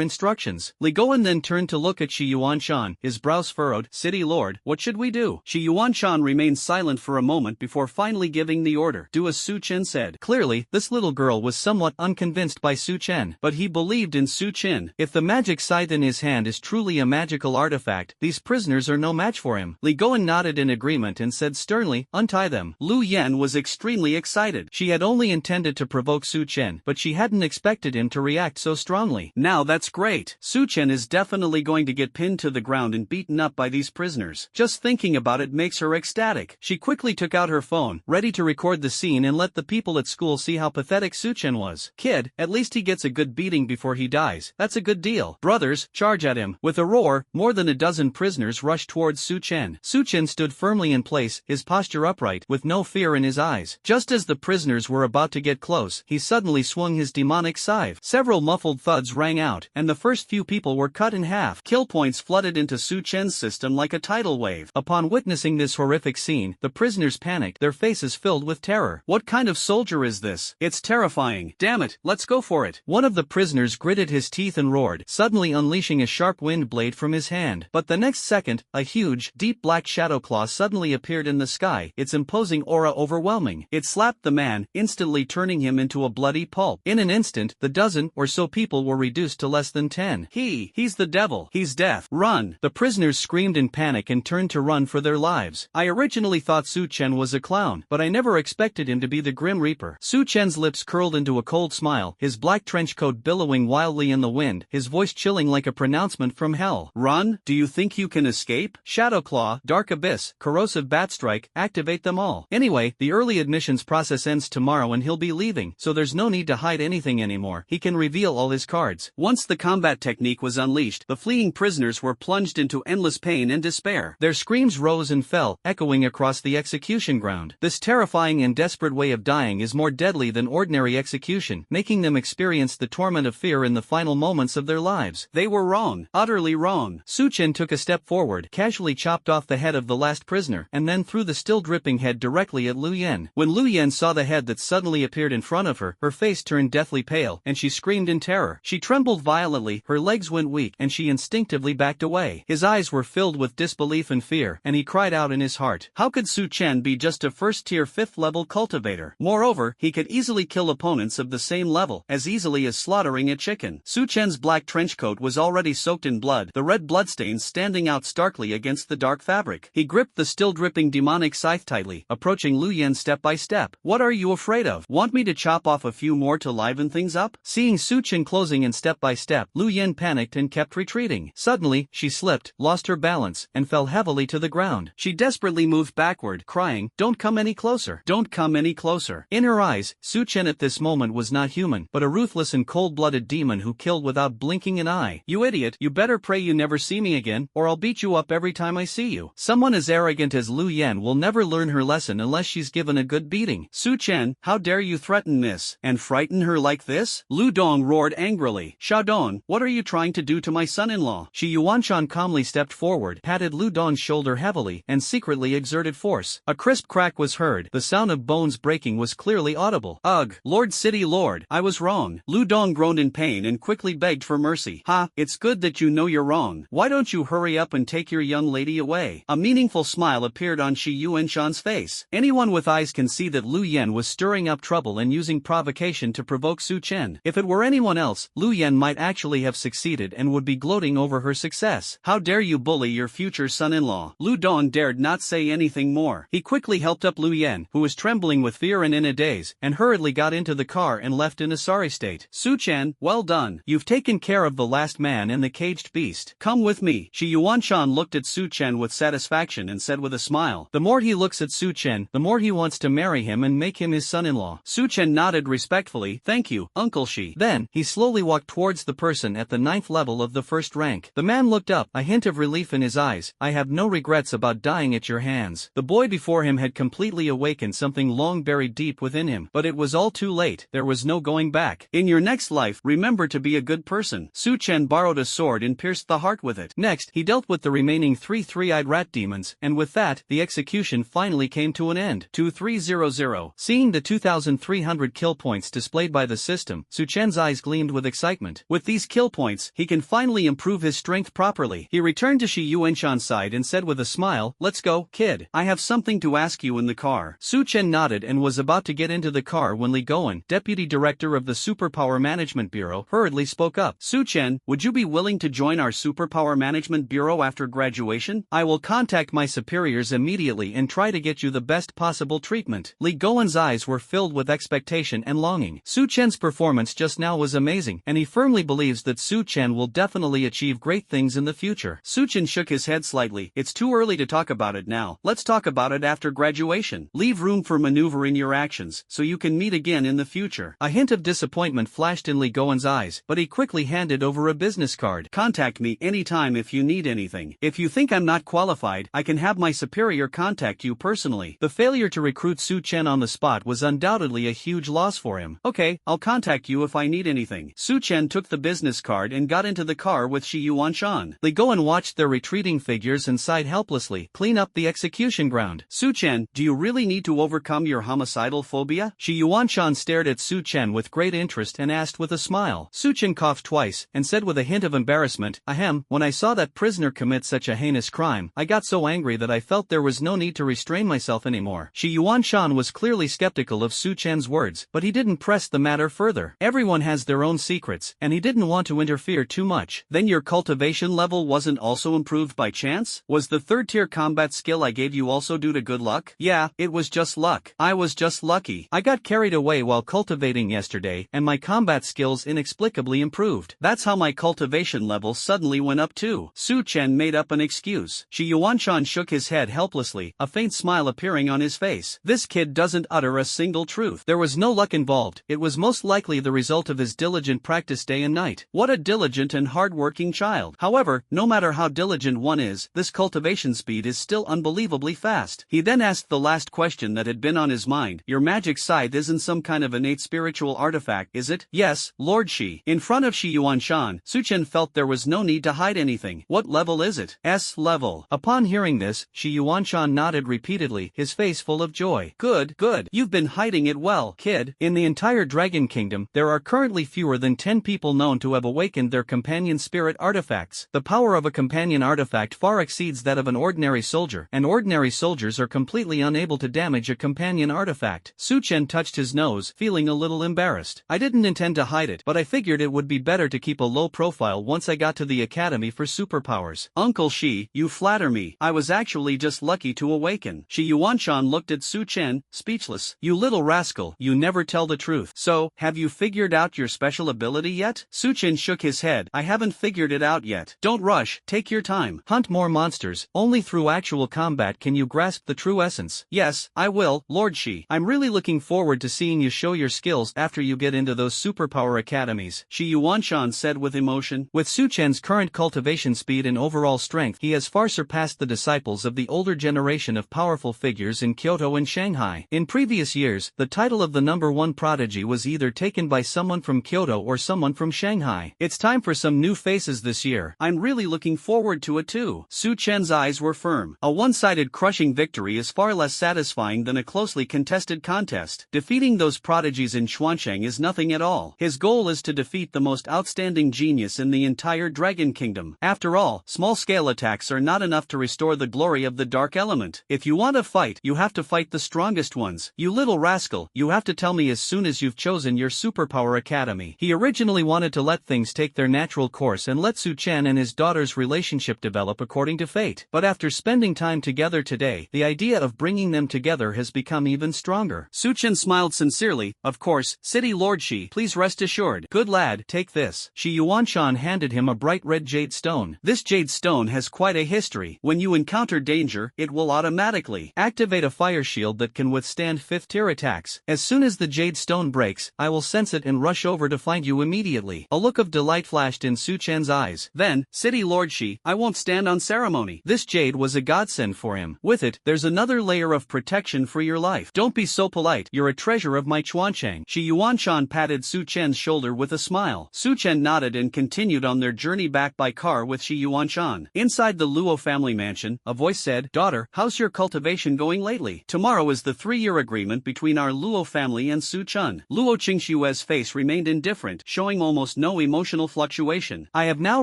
instructions. Li Goen then turned to look at Shi Yuanshan, his brows furrowed. City Lord, what should we do? Shi Yuanshan remained silent for a moment before finally giving the order. Do as Su Chen said. Clearly, this little girl was somewhat unconvinced by Su Chen, but he believed in Su Chen. If the magic scythe in his hand is truly a magical artifact, these prisoners are no match for him. Li Goen nodded in agreement and said sternly, untie them. Lu Yan was extremely excited. She had only intended to provoke Su Chen, but she hadn't expected him to react so strongly. Now that's great. Su Chen is definitely going to get pinned to the ground and beaten up by these prisoners. Just thinking about it makes her ecstatic. She quickly took out her phone, ready to record the scene and let the people at school see how pathetic Su Chen was. Kid, at least he gets a good beating before he dies. That's a good deal. Brothers, charge at him. With a roar, more than a dozen prisoners rushed towards Su Chen. Su Chen stood firmly in place, his posture upright, with no fear in his eyes. Just as the prisoners were about to get close, he suddenly swung his demonic scythe. Several muffled thuds rang out, and the first few people were cut in half. Kill points flooded into Su Chen's system like a tidal wave. Upon witnessing this horrific scene, the prisoners panicked, their faces filled with terror. What kind of soldier is this? It's terrifying. Damn it, let's go for it. One of the prisoners gritted his teeth and roared, suddenly unleashing a sharp wind blade from his hand. But the next second, a huge, deep black shadow claw suddenly appeared in the sky, its imposing aura overwhelming. It slapped the man, instantly turning him into a bloody pulp. In an instant, the dozen or so people were reduced to less than 10. He's the devil. He's death. Run! The prisoners screamed in panic and turned to run for their lives. I originally thought Su Chen was a clown, but I never expected him to be the Grim Reaper. Su Chen's lips curled into a cold smile, his black trench coat billowing wildly in the wind, his voice chilling like a pronouncement from hell. Run? Do you think you can escape? Shadow Claw, Dark Abyss, Corrosive Bat Strike, activate them all. Anyway, the early admissions process ends tomorrow and he'll be leaving, so there's no need to hide anything anymore. He can reveal all his cards. Once the combat technique was unleashed, the fleeing prisoners were plunged into endless pain and despair. Their screams rose and fell, echoing across the execution ground. This terrifying and desperate way of dying is more deadly than ordinary execution, making them experience the torment of fear in the final moments of their lives. They were wrong, utterly wrong. Su Chen took a step forward, casually chopped off the head of the last prisoner, and then threw the still dripping head directly at Lu Yan. When Lu Yan saw the head that suddenly appeared in front of her, her face turned deathly pale, and she screamed in terror. She trembled violently, her legs went weak, and she instinctively backed away. His eyes were filled with disbelief and fear, and he cried out in his heart. How could Su Chen be just a first-tier 5th-level cultivator? Moreover, he could easily kill opponents of the same level, as easily as slaughtering a chicken. Su Chen's black trenchcoat was already soaked in blood, the red bloodstains standing out starkly against the dark fabric. He gripped the still-dripping demonic scythe tightly, approaching Lu Yan step by step. What are you afraid of? Want me to chop off a few more to liven things up? Seeing Su Chen closing in step by step, Lu Yan panicked and kept retreating. Suddenly, she slipped, lost her balance, and fell heavily to the ground. She desperately moved backward, crying, "Don't come any closer. Don't come any closer." In her eyes, Su Chen at this moment was not human, but a ruthless and cold-blooded demon who killed without blinking an eye. You idiot, you better pray you never never see me again, or I'll beat you up every time I see you. Someone as arrogant as Lu Yan will never learn her lesson unless she's given a good beating. Su Chen, how dare you threaten Miss and frighten her like this? Lu Dong roared angrily. Xiaodong, what are you trying to do to my son-in-law? Shi Yuanshan calmly stepped forward, patted Lu Dong's shoulder heavily, and secretly exerted force. A crisp crack was heard. The sound of bones breaking was clearly audible. Ugh, Lord City Lord, I was wrong. Lu Dong groaned in pain and quickly begged for mercy. Ha, it's good that you know you're wrong. Why don't you hurry up and take your young lady away? A meaningful smile appeared on Shi Yuanshan's face. Anyone with eyes can see that Lu Yan was stirring up trouble and using provocation to provoke Su Chen. If it were anyone else, Lu Yan might actually have succeeded and would be gloating over her success. How dare you bully your future son-in-law? Lu Dong dared not say anything more. He quickly helped up Lu Yan, who was trembling with fear and in a daze, and hurriedly got into the car and left in a sorry state. Su Chen, well done. You've taken care of the last man and the caged beast. Come with me. Shi Yuanshan looked at Su Chen with satisfaction and said with a smile. The more he looks at Su Chen, the more he wants to marry him and make him his son-in-law. Su Chen nodded respectfully. Thank you, Uncle Shi. Then, he slowly walked towards the person at the 9th level of the first rank. The man looked up, a hint of relief in his eyes. I have no regrets about dying at your hands. The boy before him had completely awakened something long buried deep within him, but it was all too late. There was no going back. In your next life, remember to be a good person. Su Chen borrowed a sword and pierced the heart with it. Next, he dealt with the remaining 3 three-eyed rat demons, and with that, the execution finally came to an end. 2300. Seeing the 2,300 kill points displayed by the system, Su Chen's eyes gleamed with excitement. With these kill points, he can finally improve his strength properly. He returned to Shi Yuanshan's side and said with a smile, let's go, kid. I have something to ask you in the car. Su Chen nodded and was about to get into the car when Li Goen, deputy director of the Superpower Management Bureau, hurriedly spoke up. Su Chen, would you be willing to join our Superpower Management Bureau after graduation? I will contact my superiors immediately and try to get you the best possible treatment. Li Goen's eyes were filled with expectation and longing. Su Chen's performance just now was amazing, and he firmly believes that Su Chen will definitely achieve great things in the future. Su Chen shook his head slightly. It's too early to talk about it now. Let's talk about it after graduation. Leave room for maneuver in your actions, so you can meet again in the future. A hint of disappointment flashed in Li Goen's eyes, but he quickly handed over a business card. Contact me anytime if you need anything. If you think I'm not qualified, I can have my superior contact you personally. The failure to recruit Su Chen on the spot was undoubtedly a huge loss for him. Okay, I'll contact you if I need anything. Su Chen took the business card and got into the car with Shi Yuanshan. Li Goen watched their retreating figures and sighed helplessly. Clean up the execution ground. Su Chen, do you really need to overcome your homicidal phobia? Shi Yuanshan stared at Su Chen with great interest and asked with a smile. Su Chen coughed twice and said with a hint of embarrassment, ahem, when I saw that prisoner commit such a heinous crime, I got so angry that I felt there was no need to restrain myself anymore. Shi Yuanshan was clearly skeptical of Su Chen's words, but he didn't press the matter further. Everyone has their own secrets, and he didn't want to interfere too much. Then your cultivation level wasn't also improved by chance? Was the 3rd-tier combat skill I gave you also due to good luck? Yeah, it was just luck. I was just lucky. I got carried away while cultivating yesterday, and my combat skills inexplicably improved. That's how my cultivation level suddenly went up too. Su Chen made up an excuse. Shi Yuanshan shook his head helplessly, a faint smile appearing on his face. This kid doesn't utter a single truth. There was no luck involved. It was most likely the result of his diligent practice day and night. What a diligent and hard-working child. However, no matter how diligent one is, this cultivation speed is still unbelievably fast. He then asked the last question that had been on his mind. Your magic scythe isn't some kind of innate spiritual artifact, is it? Yes, Lord Shi. In front of Shi Yuanshan, Su Chen felt there was no need to hide anything. What level is it? S level. Upon hearing this, Shi Yuanshan nodded repeatedly, his face full of joy. Good, good. You've been hiding it well, kid. In the entire Dragon Kingdom, there are currently fewer than 10 people known to have awakened their companion spirit artifacts. The power of a companion artifact far exceeds that of an ordinary soldier, and ordinary soldiers are completely unable to damage a companion artifact. Su Chen touched his nose, feeling a little embarrassed. I didn't intend to hide it, but I figured it would be better to keep a low profile once I got to the Academy for Superpowers. Uncle Shi, you flatter me. I was actually just lucky to awaken. Shi Yuanshan looked at Su Chen, speechless. You little rascal, you never tell the truth. So, have you figured out your special ability yet? Su Chen shook his head. I haven't figured it out yet. Don't rush, take your time. Hunt more monsters. Only through actual combat can you grasp the true essence. Yes, I will, Lord Shi. I'm really looking forward to seeing you show your skills after you get into those superpower academies, Shi Yuanshan said with emotion. With Su Chen's current cultivation speed and overall strength, he has far surpassed the disciples of the older generation of powerful figures in Kyoto and Shanghai. In previous years, the title of the #1 prodigy was either taken by someone from Kyoto or someone from Shanghai. It's time for some new faces this year. I'm really looking forward to it too. Su Chen's eyes were firm. A one-sided crushing victory is far less satisfying than a closely contested contest. Defeating those prodigies in Xuancheng is nothing at all. His goal is to defeat the most outstanding genius in the entire Dragon Kingdom. After all, small-scale attacks are not enough to restore the glory of the dark element. If you want to fight, you have to fight the strongest ones. You little rascal, you have to tell me as soon as you've chosen your superpower academy. He originally wanted to let things take their natural course and let Su Chen and his daughter's relationship develop according to fate. But after spending time together today, the idea of bringing them together has become even stronger. Su Chen smiled sincerely. Of course, City Lord Shi, please rest assured. Good lad, take this. Shi Yuanshan handed him a bright red jade stone. This jade stone has quite a history. When you encounter danger, it will automatically activate a fire shield that can withstand 5th-tier attacks. As soon as the jade stone breaks, I will sense it and rush over to find you immediately. A look of delight flashed in Su Chen's eyes. Then, City Lord Shi, I won't stand on ceremony. This jade was a godsend for him. With it, there's another layer of protection for your life. Don't be so polite, you're a treasure of my Chuancheng. Shi Yuanshan patted Su Chen's shoulder with a smile. Su Chen nodded and continued on their journey back by car with Shi Yuanshan. Inside the Luo family mansion, a voice said, Daughter, how's your cultivation going lately? Tomorrow is the 3-year agreement between our Luo family and Su Chen. Luo Qingshue's face remained indifferent, showing almost no emotional fluctuation. I have now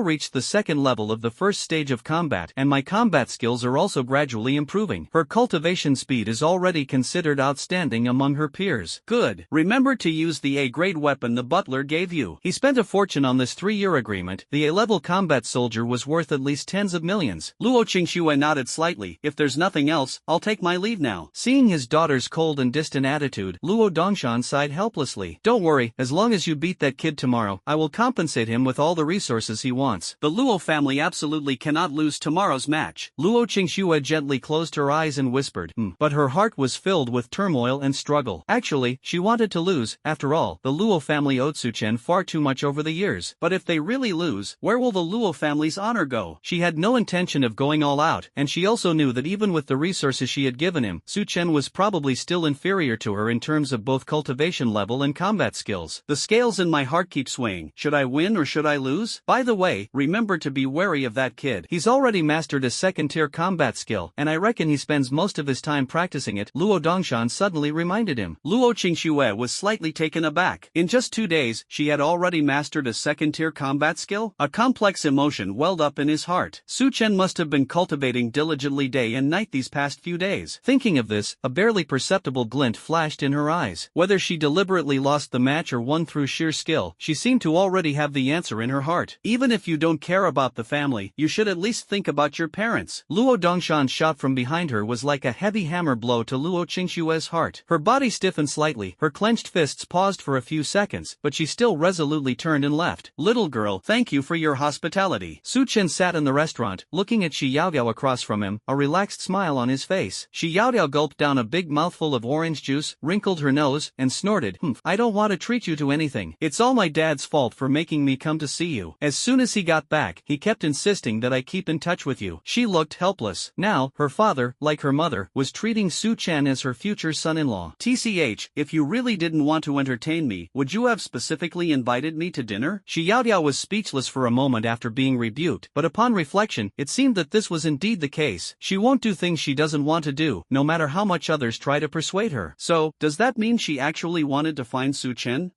reached the 2nd level of the 1st stage of combat, and my combat skills are also gradually improving. Her cultivation speed is already considered outstanding among her peers. Good. Remember to use the A-grade weapon the butler gave you. He spent a fortune on this 3-year agreement. The A-level combat soldier was worth at least tens of millions. Luo Qingxue nodded slightly. If there's nothing else, I'll take my leave now. Seeing his daughter's cold and distant attitude, Luo Dongshan sighed helplessly. Don't worry, as long as you beat that kid tomorrow, I will compensate him with all the resources he wants. The Luo family absolutely cannot lose tomorrow's match. Luo Qingxue gently closed her eyes and whispered, but her heart was filled with turmoil and struggle. Actually, she wanted to lose. After all, the Luo family owed Su Chen far too much over the years. But if they really lose, where will the Luo family's honor go? She had no intention of going all out, and she also knew that even with the resources she had given him, Su Chen was probably still inferior to her in terms of both cultivation level and combat skills. The scales in my heart keep swaying. Should I win or should I lose? By the way, remember to be wary of that kid. He's already mastered a 2nd-tier combat skill, and I reckon he spends most of his time practicing it. Luo Dongshan suddenly reminded him. Luo Qingxue was slightly taken aback. In just 2 days, she had already mastered a 2nd-tier combat skill? A complex emotion welled up in his heart. Su Chen must have been cultivating diligently day and night these past few days. Thinking of this, a barely perceptible glint flashed in her eyes. Whether she deliberately lost the match or won through sheer skill, she seemed to already have the answer in her heart. Even if you don't care about the family, you should at least think about your parents. Luo Dongshan's shot from behind her was like a heavy hammer blow to Luo Qingshue's heart. Her body stiffened slightly, her clenched fists paused for a few seconds, but she still resolutely turned and left. Little girl, thank you for your hospitality. Su Chen sat in the restaurant, looking at Shi Yaoyao across from him, a relaxed smile on his face. Shi Yaoyao gulped down a big mouthful of orange juice, wrinkled her nose, and snorted, I don't want to treat you to anything. It's all my dad's fault for making me come to see you. As soon as he got back, he kept insisting that I keep in touch with you. She looked helpless. Now, her father, like her mother, was treating Su Chen as her future son-in-law. TCH, if you really didn't want to entertain me, would you have specifically invited me to dinner? Shi Yaoyao was speechless for a moment after being rebuked, but upon reflection, it seemed that this was indeed the case. She won't do things she doesn't want to do, no matter how much others try to persuade her. So, does that mean she actually wanted to find Su Chen?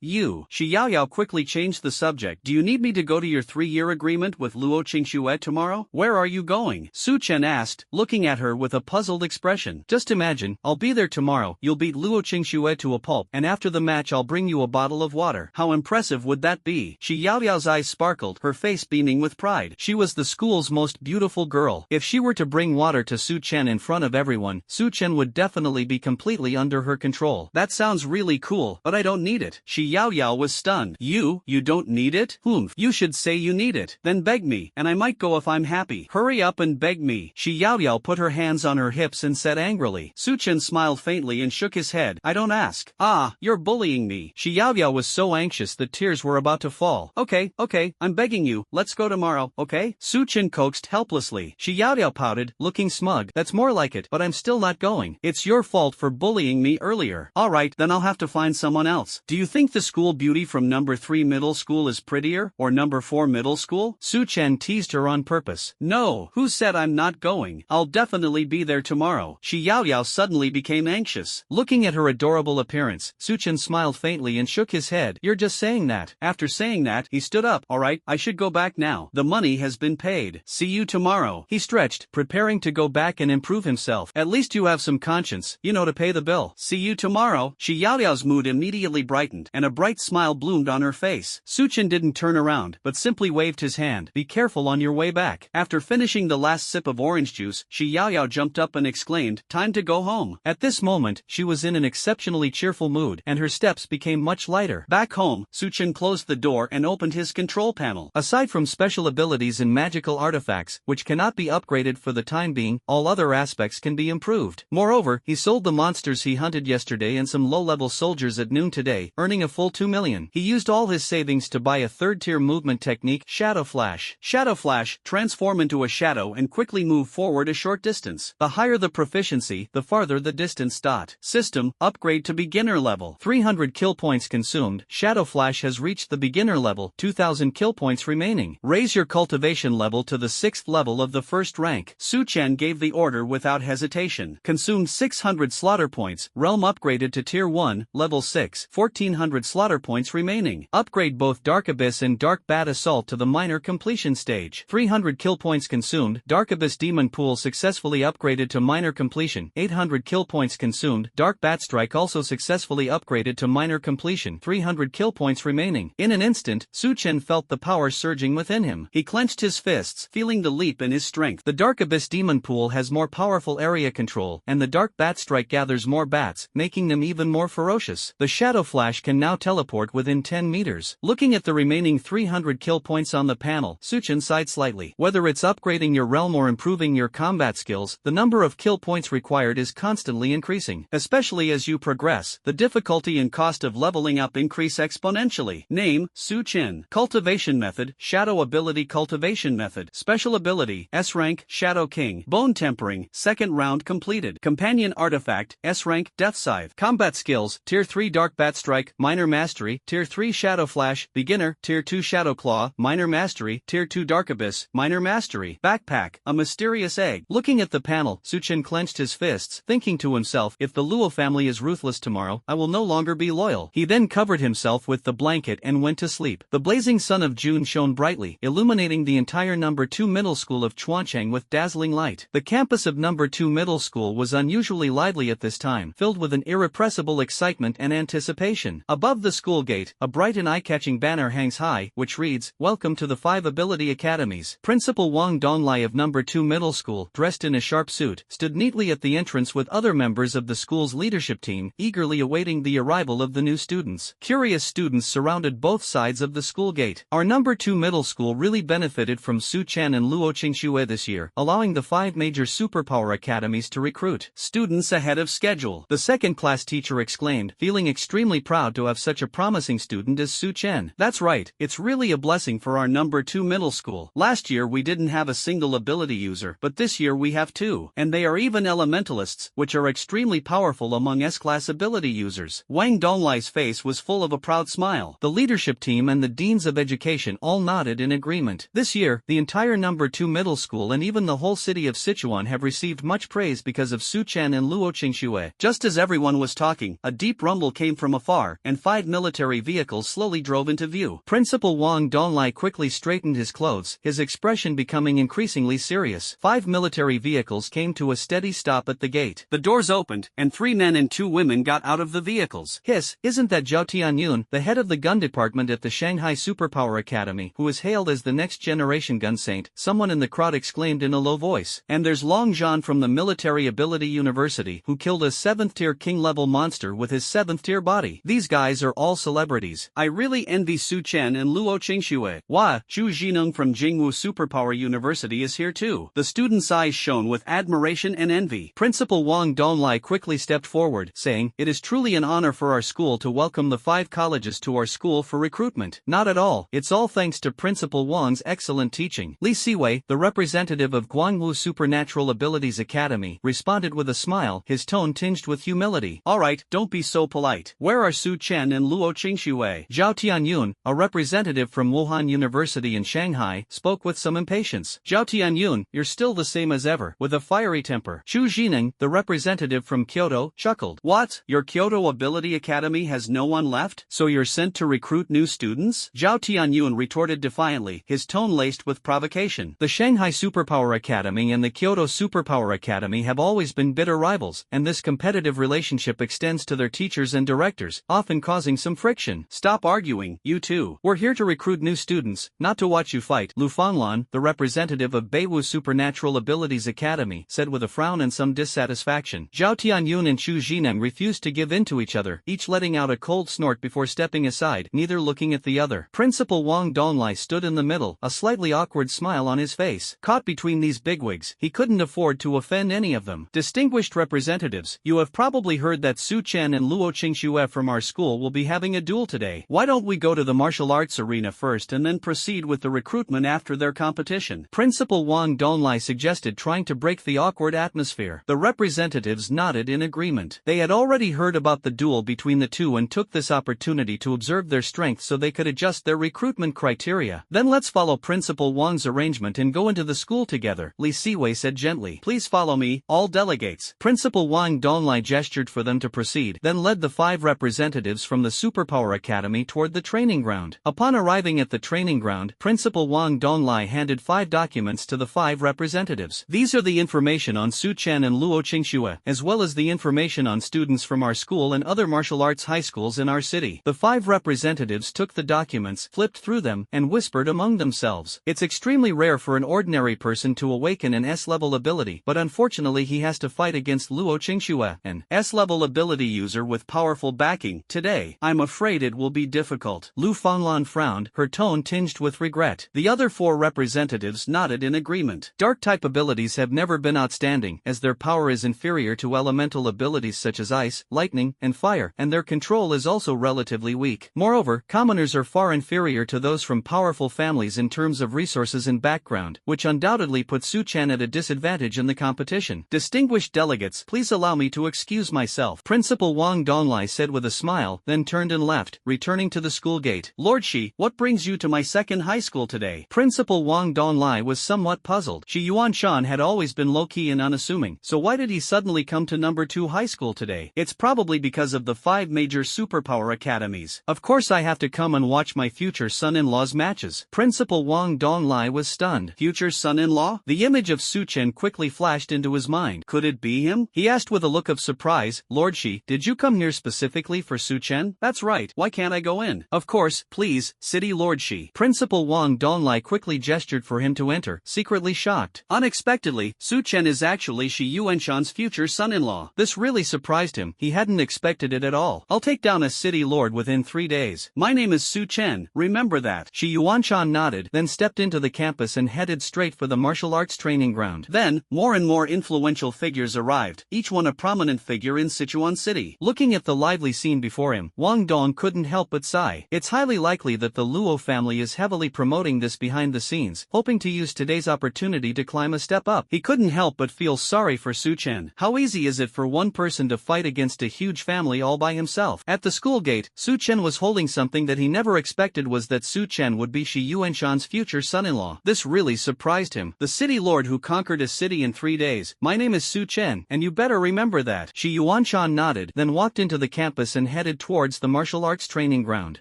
You. Shi Yaoyao quickly changed the subject. Do you need me to go to your 3-year agreement with Luo Qingxue tomorrow? Where are you going? Su Chen asked, looking at her with a puzzled expression. Just imagine, I'll be there tomorrow, you'll beat Luo Qingxue to a pulp, and after the match I'll bring you a bottle of water. How impressive would that be? Shi Yaoyao's eyes sparkled, her face beaming with pride. She was the school's most beautiful girl. If she were to bring water to Su Chen in front of everyone, Su Chen would definitely be completely under her control. That sounds really cool, but I don't need it. Shi Yaoyao was stunned. You don't need it? You should say you need it. Then beg me, and I might go if I'm happy. Hurry up and beg me. Shi Yaoyao put her hands on her hips and said angrily. Su Chen smiled faintly and shook his head. I don't ask. You're bullying me. Shi Yaoyao was so anxious that tears were about to fall. Okay, I'm begging you. you, let's go tomorrow, okay? Su Chen coaxed helplessly. Shi Yaodiao pouted, looking smug. That's more like it, but I'm still not going. It's your fault for bullying me earlier. Alright, then I'll have to find someone else. Do you think the school beauty from number 3 middle school is prettier, or number 4 middle school? Su Chen teased her on purpose. No, who said I'm not going? I'll definitely be there tomorrow. Shi Yaoyao suddenly became anxious. Looking at her adorable appearance, Su Chen smiled faintly and shook his head. You're just saying that. After saying that, he stood up. Alright, I should go back now. The money has been paid. See you tomorrow. He stretched, preparing to go back and improve himself. At least you have some conscience, to pay the bill. See you tomorrow. Shi Yaoyao's mood immediately brightened, and a bright smile bloomed on her face. Su Chen didn't turn around, but simply waved his hand. Be careful on your way back. After finishing the last sip of orange juice, Shi Yaoyao jumped up and exclaimed, time to go home. At this moment, she was in an exceptionally cheerful mood, and her steps became much lighter. Back home, Su Chen closed the door and opened his control panel. Aside from special abilities and magical artifacts, which cannot be upgraded for the time being, all other aspects can be improved. Moreover, he sold the monsters he hunted yesterday and some low-level soldiers at noon today, earning a full 2 million. He used all his savings to buy a third-tier movement technique, Shadow Flash. Shadow Flash, transform into a shadow and quickly move forward a short distance. The higher the proficiency, the farther the distance. System, upgrade to beginner level. 300 kill points consumed. Shadow Flash has reached the beginner level, 2000 kill points remaining. Raise your cultivation level to the 6th level of the first rank. Su Chen gave the order without hesitation. Consumed 600 slaughter points. Realm upgraded to tier 1, level 6, 1400 slaughter points remaining. Upgrade both Dark Abyss and Dark Bat Assault to the minor completion stage. 300 kill points consumed. Dark Abyss Demon Pool successfully upgraded to minor completion. 800 kill points consumed. Dark Bat Strike also successfully upgraded to minor completion. 300 kill points remaining. In an instant, Su Chen felt the power surging within him. He clenched his fists, feeling the leap in his strength. The Dark Abyss Demon Pool has more powerful area control, and the Dark Bat Strike gathers more bats, making them even more ferocious. The Shadow Flash can now teleport within 10 meters. Looking at the remaining 300 kill points on the panel, Su Chen sighed slightly. Whether it's upgrading your realm or improving your combat skills, the number of kill points required is constantly increasing. Especially as you progress, the difficulty and cost of leveling up increase exponentially. Name, Su Chen. Cultivation method, Shadow Ability Cultivation Method. Special ability, S rank, Shadow King. Bone Tempering, 2nd round completed. Companion artifact, S rank, Death Scythe. Combat skills, Tier 3 Dark Bat Strike, Minor Mastery, Tier 3 Shadow Flash, Beginner, Tier 2 Shadow Claw, Minor Mastery, Tier 2 Dark Abyss, Minor Mastery. Backpack, a mysterious egg. Looking at the panel, Su Chen clenched his fists, thinking to himself, if the Luo family is ruthless tomorrow, I will no longer be loyal. He then covered himself with the blanket and went to sleep. The blazing sun of June shone brightly, illuminating the entire number 2 middle school of Chuancheng with dazzling light. The campus of number 2 middle school was unusually lively at this time, filled with an irrepressible excitement and anticipation. Above the school gate, a bright and eye-catching banner hangs high, which reads, Welcome to the 5 Ability Academies. Principal Wang Donglai of number 2 middle school, dressed in a sharp suit, stood neatly at the entrance with other members of the school's leadership team, eagerly awaiting the arrival of the new students. Curious students surrounded both sides of the school gate. Our number 2 middle school really benefited from Su Chen and Luo Qingxue this year, allowing the 5 major superpower academies to recruit students ahead of schedule. The second-class teacher exclaimed, feeling extremely proud to have such a promising student as Su Chen. That's right, it's really a blessing for our number 2 middle school. Last year we didn't have a single ability user, but this year we have 2, and they are even elementalists, which are extremely powerful among S-class ability users. Wang Donglai's face was full of a proud smile. The leadership team and the deans of education all nodded in agreement. This year, the entire number 2 middle school and even the whole city of Sichuan have received much praise because of Su Chen and Luo Qingxue. Just as everyone was talking, a deep rumble came from afar, and 5 military vehicles slowly drove into view. Principal Wang Donglai quickly straightened his clothes, his expression becoming increasingly serious. 5 military vehicles came to a steady stop at the gate. The doors opened, and 3 men and 2 women got out of the vehicles. Hiss, isn't that Zhao Tianyun, the head of the gun department at the Shanghai Superpower Academy, who is hailed as the next generation gun saint? Someone in the crowd exclaimed in a low voice. And there's Long Zhan from the Military Ability University, who killed a 7th-tier king-level monster with his 7th-tier body. These guys are all celebrities. I really envy Su Chen and Luo Qingxue. Wah, Zhu Jineng from Jingwu Superpower University is here too. The students' eyes shone with admiration and envy. Principal Wang Donglai quickly stepped forward, saying, It is truly an honor for our school to welcome the 5 colleges to our school for recruitment. Not at all, it's all thanks to to Principal Wang's excellent teaching. Li Siwei, the representative of Guangwu Supernatural Abilities Academy, responded with a smile, his tone tinged with humility. Alright, don't be so polite. Where are Su Chen and Luo Qingxue? Zhao Tianyun, a representative from Wuhan University in Shanghai, spoke with some impatience. Zhao Tianyun, you're still the same as ever, with a fiery temper. Chu Jining, the representative from Kyoto, chuckled. What? Your Kyoto Ability Academy has no one left? So you're sent to recruit new students? Zhao Tianyun retorted defiantly, his tone laced with provocation. The Shanghai Superpower Academy and the Kyoto Superpower Academy have always been bitter rivals, and this competitive relationship extends to their teachers and directors, often causing some friction. Stop arguing, you two. We're here to recruit new students, not to watch you fight. Lu Fanglan, the representative of Beiwu Supernatural Abilities Academy, said with a frown and some dissatisfaction. Zhao Tianyun and Chu Jining refused to give in to each other, each letting out a cold snort before stepping aside, neither looking at the other. Principal Wang Donglai stood in the middle, a slightly awkward smile on his face. Caught between these bigwigs, he couldn't afford to offend any of them. Distinguished representatives, you have probably heard that Su Chen and Luo Qingxue from our school will be having a duel today. Why don't we go to the martial arts arena first and then proceed with the recruitment after their competition? Principal Wang Donglai suggested, trying to break the awkward atmosphere. The representatives nodded in agreement. They had already heard about the duel between the two and took this opportunity to observe their strength so they could adjust their recruitment criteria. Then let's follow Principal Wang's arrangement and go into the school together, Li Siwei said gently. Please follow me, all delegates. Principal Wang Donglai gestured for them to proceed, then led the 5 representatives from the Superpower Academy toward the training ground. Upon arriving at the training ground, Principal Wang Donglai handed 5 documents to the 5 representatives. These are the information on Su Chen and Luo Qingxue, as well as the information on students from our school and other martial arts high schools in our city. The 5 representatives took the documents, flipped through them, and whispered among themselves. It's extremely rare for an ordinary person to awaken an S-level ability, but unfortunately he has to fight against Luo Qingxue, an S-level ability user with powerful backing. Today, I'm afraid it will be difficult. Lu Fanglan frowned, her tone tinged with regret. The other 4 representatives nodded in agreement. Dark-type abilities have never been outstanding, as their power is inferior to elemental abilities such as ice, lightning, and fire, and their control is also relatively weak. Moreover, commoners are far inferior to those from powerful families in terms of resources and background, which undoubtedly puts Su Chen at a disadvantage in the competition. Distinguished delegates, please allow me to excuse myself. Principal Wang Donglai said with a smile, then turned and left, returning to the school gate. Lord Shi, what brings you to my second high school today? Principal Wang Donglai was somewhat puzzled. Shi Yuanshan had always been low-key and unassuming, so why did he suddenly come to number 2 high school today? It's probably because of the 5 major superpower academies. Of course I have to come and watch my future son-in-law's matches. Principal Wang Donglai was stunned. Future son-in-law? The image of Su Chen quickly flashed into his mind. Could it be him? He asked with a look of surprise. Lord Shi, did you come here specifically for Su Chen? That's right, why can't I go in? Of course, please, City Lord Shi. Principal Wang Donglai quickly gestured for him to enter, secretly shocked. Unexpectedly, Su Chen is actually Shi Yuanshan's future son-in-law. This really surprised him, he hadn't expected it at all. I'll take down a city lord within 3 days. My name is Su Chen, remember that. Shi Yuanshan nodded, then stepped into the campus and headed straight for the martial arts training ground. Then, more and more influential figures arrived, each one a prominent figure in Sichuan City. Looking at the lively scene before him, Wang Dong couldn't help but sigh. It's highly likely that the Luo family is heavily promoting this behind the scenes, hoping to use today's opportunity to climb a step up. He couldn't help but feel sorry for Su Chen. How easy is it for one person to fight against a huge family all by himself? At the school gate, Su Chen was holding something that he never expected was that Su Chen would be Shi Yuanshan's future son-in-law. This really surprised him. The city lord who conquered a city in 3 days. My name is Su Chen, and you better remember that. Shi Yuanshan nodded, then walked into the campus and headed towards the martial arts training ground.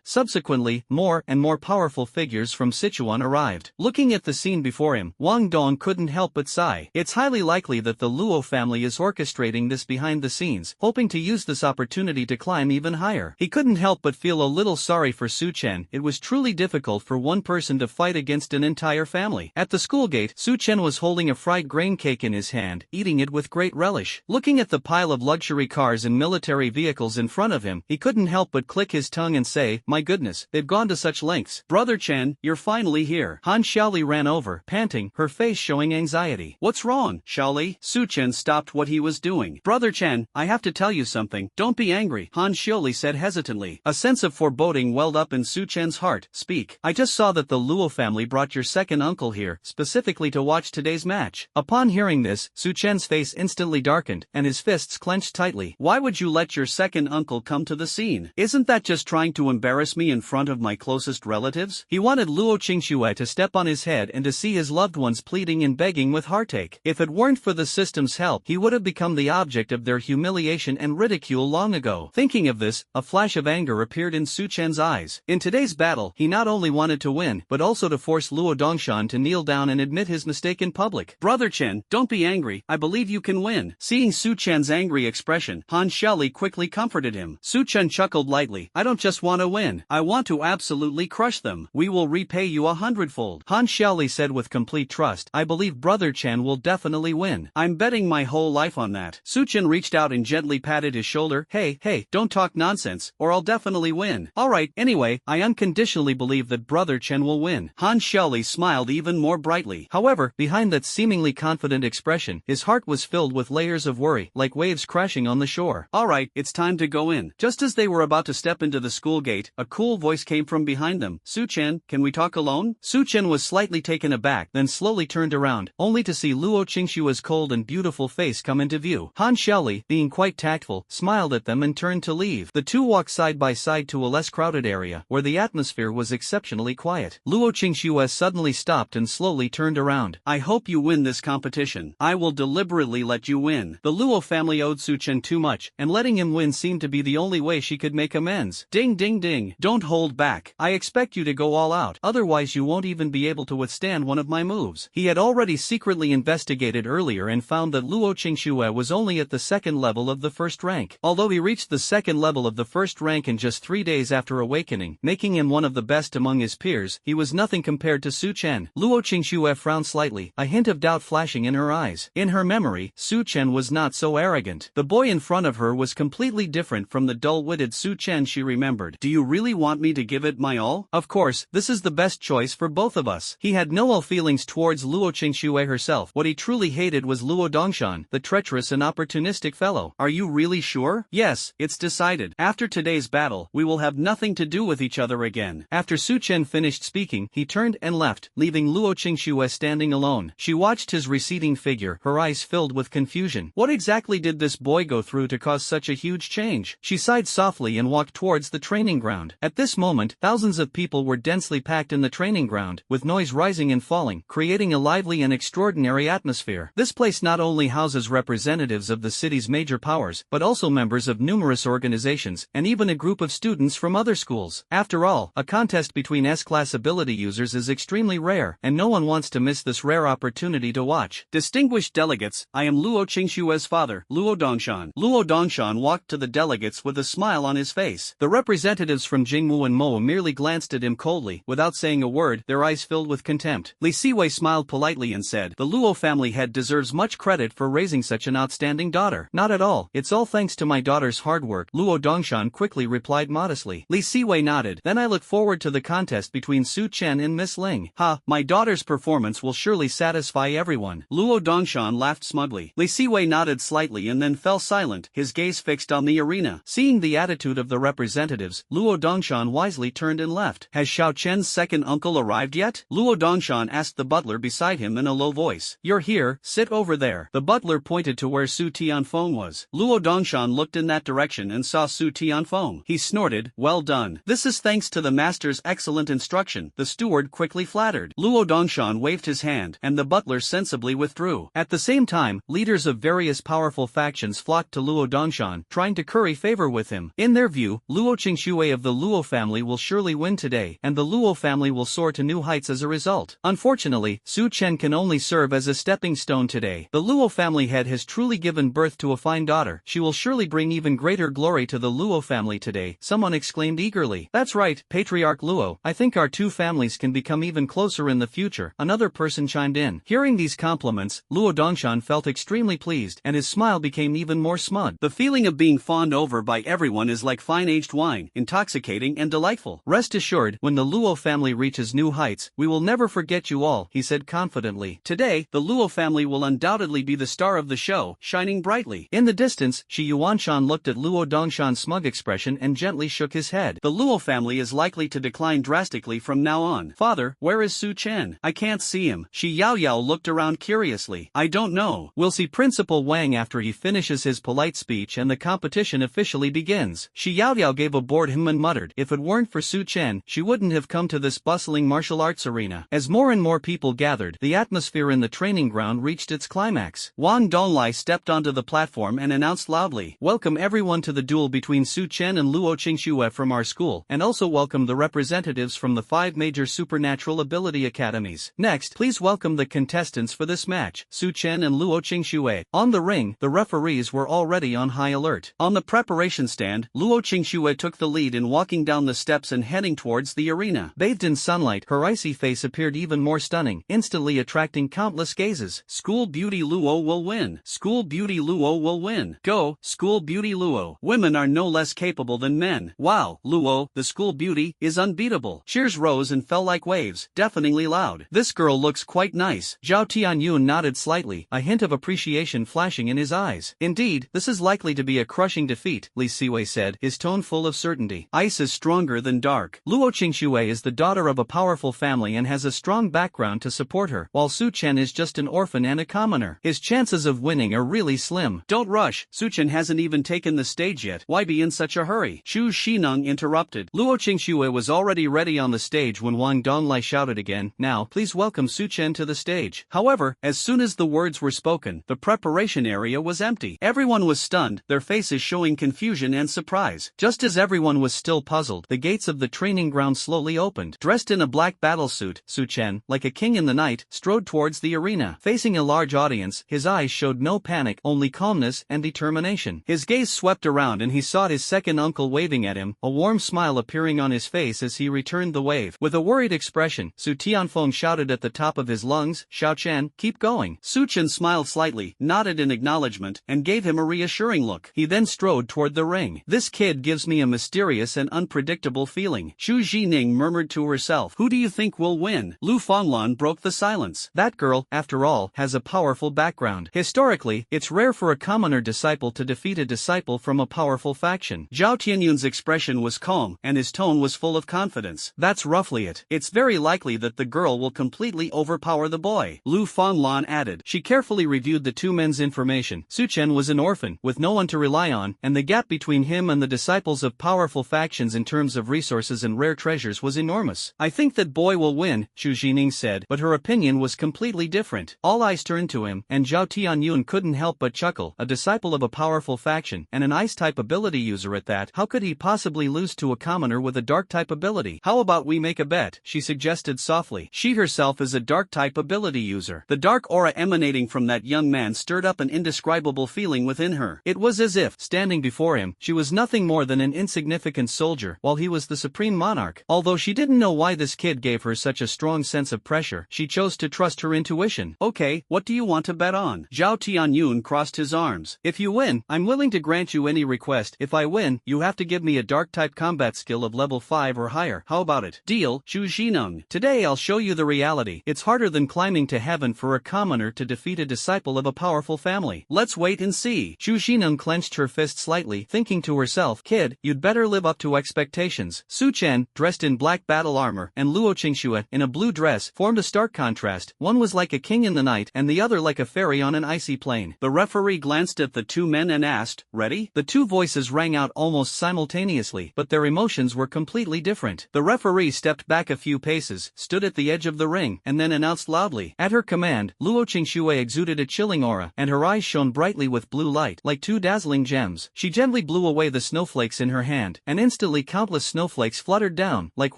Subsequently, more and more powerful figures from Sichuan arrived. Looking at the scene before him, Wang Dong couldn't help but sigh. It's highly likely that the Luo family is orchestrating this behind the scenes, hoping to use this opportunity to climb even higher. He couldn't help but feel a little sorry for Su Chen. It was truly difficult for one person to fight against an entire family. At the school gate, Su Chen was holding a fried grain cake in his hand, eating it with great relish. Looking at the pile of luxury cars and military vehicles in front of him, he couldn't help but click his tongue and say, my goodness, they've gone to such lengths. Brother Chen, you're finally here. Han Xiaoli ran over, panting, her face showing anxiety. What's wrong, Xiaoli? Su Chen stopped what he was doing. Brother Chen, I have to tell you something. Don't be angry, Han Xiaoli said hesitantly. A sense of foreboding welled up in Su Chen's heart. Speak. I just saw that the Luo family brought your second uncle here, specifically to watch today's match. Upon hearing this, Su Chen's face instantly darkened, and his fists clenched tightly. Why would you let your second uncle come to the scene? Isn't that just trying to embarrass me in front of my closest relatives? He wanted Luo Qingxue to step on his head and to see his loved ones pleading and begging with heartache. If it weren't for the system's help, he would have become the object of their humiliation and ridicule long ago. Thinking of this, a flash of anger appeared in Su Chen's eyes. In today's battle, he not only wanted to win, but also to force Luo Dongshan to kneel down and admit his mistake in public. Brother Chen, don't be angry, I believe you can win. Seeing Su Chen's angry expression, Han Xiaoli quickly comforted him. Su Chen chuckled lightly. I don't just want to win, I want to absolutely crush them. We will repay you 100-fold. Han Xiaoli said with complete trust. I believe Brother Chen will definitely win. I'm betting my whole life on that. Su Chen reached out and gently patted his shoulder. Hey, don't talk nonsense, or I'll definitely win. Alright, anyway, I unconditionally believe that Brother Chen will win. Han Xiaoli smiled even more brightly. However, behind that seemingly confident expression, his heart was filled with layers of worry, like waves crashing on the shore. Alright, it's time to go in. Just as they were about to step into the school gate, a cool voice came from behind them. Su Chen, can we talk alone? Su Chen was slightly taken aback, then slowly turned around, only to see Luo Qingshue's cold and beautiful face come into view. Han Xiaoli, being quite tactful, smiled at them and turned to leave. The two walked side by side to a less crowded area, where the atmosphere was exceptionally quiet. Luo Qingxue suddenly stopped and slowly turned around. I hope you win this competition. I will deliberately let you win. The Luo family owed Su Chen too much, and letting him win seemed to be the only way she could make amends. Ding ding ding. Don't hold back. I expect you to go all out, otherwise you won't even be able to withstand one of my moves. He had already secretly investigated earlier and found that Luo Qingxue was only at the second level of the first rank. Although he reached the second level of the first rank in just 3 days after awakening, making him one of the best among his peers, he was nothing compared to Su Chen. Luo Qingxue frowned slightly, a hint of doubt flashing in her eyes. In her memory, Su Chen was not so arrogant. The boy in front of her was completely different from the dull-witted Su Chen she remembered. Do you really want me to give it my all? Of course, this is the best choice for both of us. He had no ill feelings towards Luo Qingxue herself. What he truly hated was Luo Dongshan, the treacherous and opportunistic fellow. Are you really sure? Yes, it's decided. After today's battle, we will have nothing to do with each other again. After Su Chen finished speaking, he turned and left, leaving Luo Qingxue standing alone. She watched his receding figure, her eyes filled with confusion. What exactly did this boy go through to cause such a huge change? She sighed softly and walked towards the training ground. At this moment, thousands of people were densely packed in the training ground, with noise rising and falling, creating a lively and extraordinary atmosphere. This place not only houses representatives of the city's major powers, but also members of numerous organizations, and even a group of students from other schools. After all, a contest between S-class ability users is extremely rare, and no one wants to miss this rare opportunity to watch. Distinguished delegates, I am Luo Qingshue's father, Luo Dongshan. Luo Dongshan walked to the delegates with a smile on his face. The representatives from Jingwu and Mo merely glanced at him coldly, without saying a word, their eyes filled with contempt. Li Siwei smiled politely and said, the Luo family head deserves much credit for raising such an outstanding daughter. Not at all, it's all thanks to my daughter's hard work, Luo Dongshan quickly replied modestly. Li Siwei nodded. Then I look forward to the contest between Su Chen and Miss Ling. Ha, my daughter's performance will surely satisfy everyone. Luo Dongshan laughed smugly. Li Siwei nodded slightly and then fell silent, his gaze fixed on the arena. Seeing the attitude of the representatives, Luo Dongshan wisely turned and left. Has Xiao Chen's second uncle arrived yet? Luo Dongshan asked the butler beside him in a low voice. You're here, sit over there. The butler pointed to where Su Tianfeng was. Luo Dongshan looked in that direction and saw Su Tianfeng. He snorted, well done. This is thanks to the master's excellent instruction, the steward quickly flattered. Luo Dongshan waved his hand, and the butler sensibly withdrew. At the same time, leaders of various powerful factions flocked to Luo Dongshan, trying to curry favor with him. In their view, Luo Qingxue of the Luo family will surely win today, and the Luo family will soar to new heights as a result. Unfortunately, Su Chen can only serve as a stepping stone today. The Luo family head has truly given birth to a fine daughter. She will surely bring even greater glory to the Luo family today, someone exclaimed eagerly. That's right, Patriarch Luo, I think our two families can become even closer in the future, another person chimed in. Hearing these compliments, Luo Dongshan felt extremely pleased, and his smile became even more smug. The feeling of being fawned over by everyone is like fine-aged wine, intoxicating and delightful. Rest assured, when the Luo family reaches new heights, we will never forget you all, he said confidently. Today, the Luo family will undoubtedly be the star of the show, shining brightly. In the distance, Shi Yuanshan looked at Luo Dongshan's smug expression and gently shook his head. The Luo family is likely to decline drastically enthusiastically from now on. Father, where is Su Chen? I can't see him. Shi Yaoyao looked around curiously. I don't know. We'll see Principal Wang after he finishes his polite speech and the competition officially begins. Shi Yaoyao gave a bored hum and muttered, if it weren't for Su Chen, she wouldn't have come to this bustling martial arts arena. As more and more people gathered, the atmosphere in the training ground reached its climax. Wang Donglai stepped onto the platform and announced loudly, welcome everyone to the duel between Su Chen and Luo Qingxue from our school, and also welcome the representatives from the 5 major supernatural ability academies. Next, please welcome the contestants for this match, Su Chen and Luo Qingxue. On the ring, the referees were already on high alert. On the preparation stand, Luo Qingxue took the lead in walking down the steps and heading towards the arena. Bathed in sunlight, her icy face appeared even more stunning, instantly attracting countless gazes. School Beauty Luo will win. School Beauty Luo will win. Go, School Beauty Luo. Women are no less capable than men. Wow, Luo, the school beauty, is unbeatable. Cheers rose and fell like waves, deafeningly loud. This girl looks quite nice. Zhao Tianyun nodded slightly, a hint of appreciation flashing in his eyes. Indeed, this is likely to be a crushing defeat, Li Siwei said, his tone full of certainty. Ice is stronger than dark. Luo Qingxue is the daughter of a powerful family and has a strong background to support her, while Su Chen is just an orphan and a commoner. His chances of winning are really slim. Don't rush, Su Chen hasn't even taken the stage yet. Why be in such a hurry? Chu Xineng interrupted. Luo Qingxue was already ready on the stage when Wang Donglai shouted again, now, please welcome Su Chen to the stage. However, as soon as the words were spoken, the preparation area was empty. Everyone was stunned, their faces showing confusion and surprise. Just as everyone was still puzzled, the gates of the training ground slowly opened. Dressed in a black battlesuit, Su Chen, like a king in the night, strode towards the arena. Facing a large audience, his eyes showed no panic, only calmness and determination. His gaze swept around and he saw his second uncle waving at him, a warm smile appearing on his face as he returned the wave. With a worried expression, Su Tianfeng shouted at the top of his lungs, Xiao Chen, keep going. Su Chen smiled slightly, nodded in acknowledgement, and gave him a reassuring look. He then strode toward the ring. This kid gives me a mysterious and unpredictable feeling. Chu Jining murmured to herself, who do you think will win? Lu Fanglan broke the silence. That girl, after all, has a powerful background. Historically, it's rare for a commoner disciple to defeat a disciple from a powerful faction. Zhao Tianyun's expression was calm, and his tone was full of confidence. That's roughly it. It's very likely that the girl will completely overpower the boy. Lu Fanglan added. She carefully reviewed the two men's information. Su Chen was an orphan, with no one to rely on, and the gap between him and the disciples of powerful factions in terms of resources and rare treasures was enormous. I think that boy will win, Chu Jining said, but her opinion was completely different. All eyes turned to him, and Zhao Tianyun couldn't help but chuckle. A disciple of a powerful faction, and an ice-type ability user at that, how could he possibly lose to a commoner with a dark-type ability? How about we make a bet, she suggested softly. She herself is a dark-type ability user. The dark aura emanating from that young man stirred up an indescribable feeling within her. It was as if, standing before him, she was nothing more than an insignificant soldier, while he was the supreme monarch. Although she didn't know why this kid gave her such a strong sense of pressure, she chose to trust her intuition. Okay, what do you want to bet on? Zhao Tianyun crossed his arms. If you win, I'm willing to grant you any request. If I win, you have to give me a dark-type combat skill of level 5 or higher. How about it? Deal, Chu Xineng. Today I'll show you the reality. It's harder than climbing to heaven for a commoner to defeat a disciple of a powerful family. Let's wait and see. Chu Xineng clenched her fist slightly, thinking to herself, kid, you'd better live up to expectations. Su Chen, dressed in black battle armor, and Luo Qingxue, in a blue dress, formed a stark contrast. One was like a king in the night, and the other like a fairy on an icy plain. The referee glanced at the two men and asked, ready? The two voices rang out almost simultaneously, but their emotions were completely different. The referee stepped back a few paces, stood at the edge of the ring, and then announced loudly. At her command, Luo Qingxue exuded a chilling aura, and her eyes shone brightly with blue light, like two dazzling gems. She gently blew away the snowflakes in her hand, and instantly countless snowflakes fluttered down, like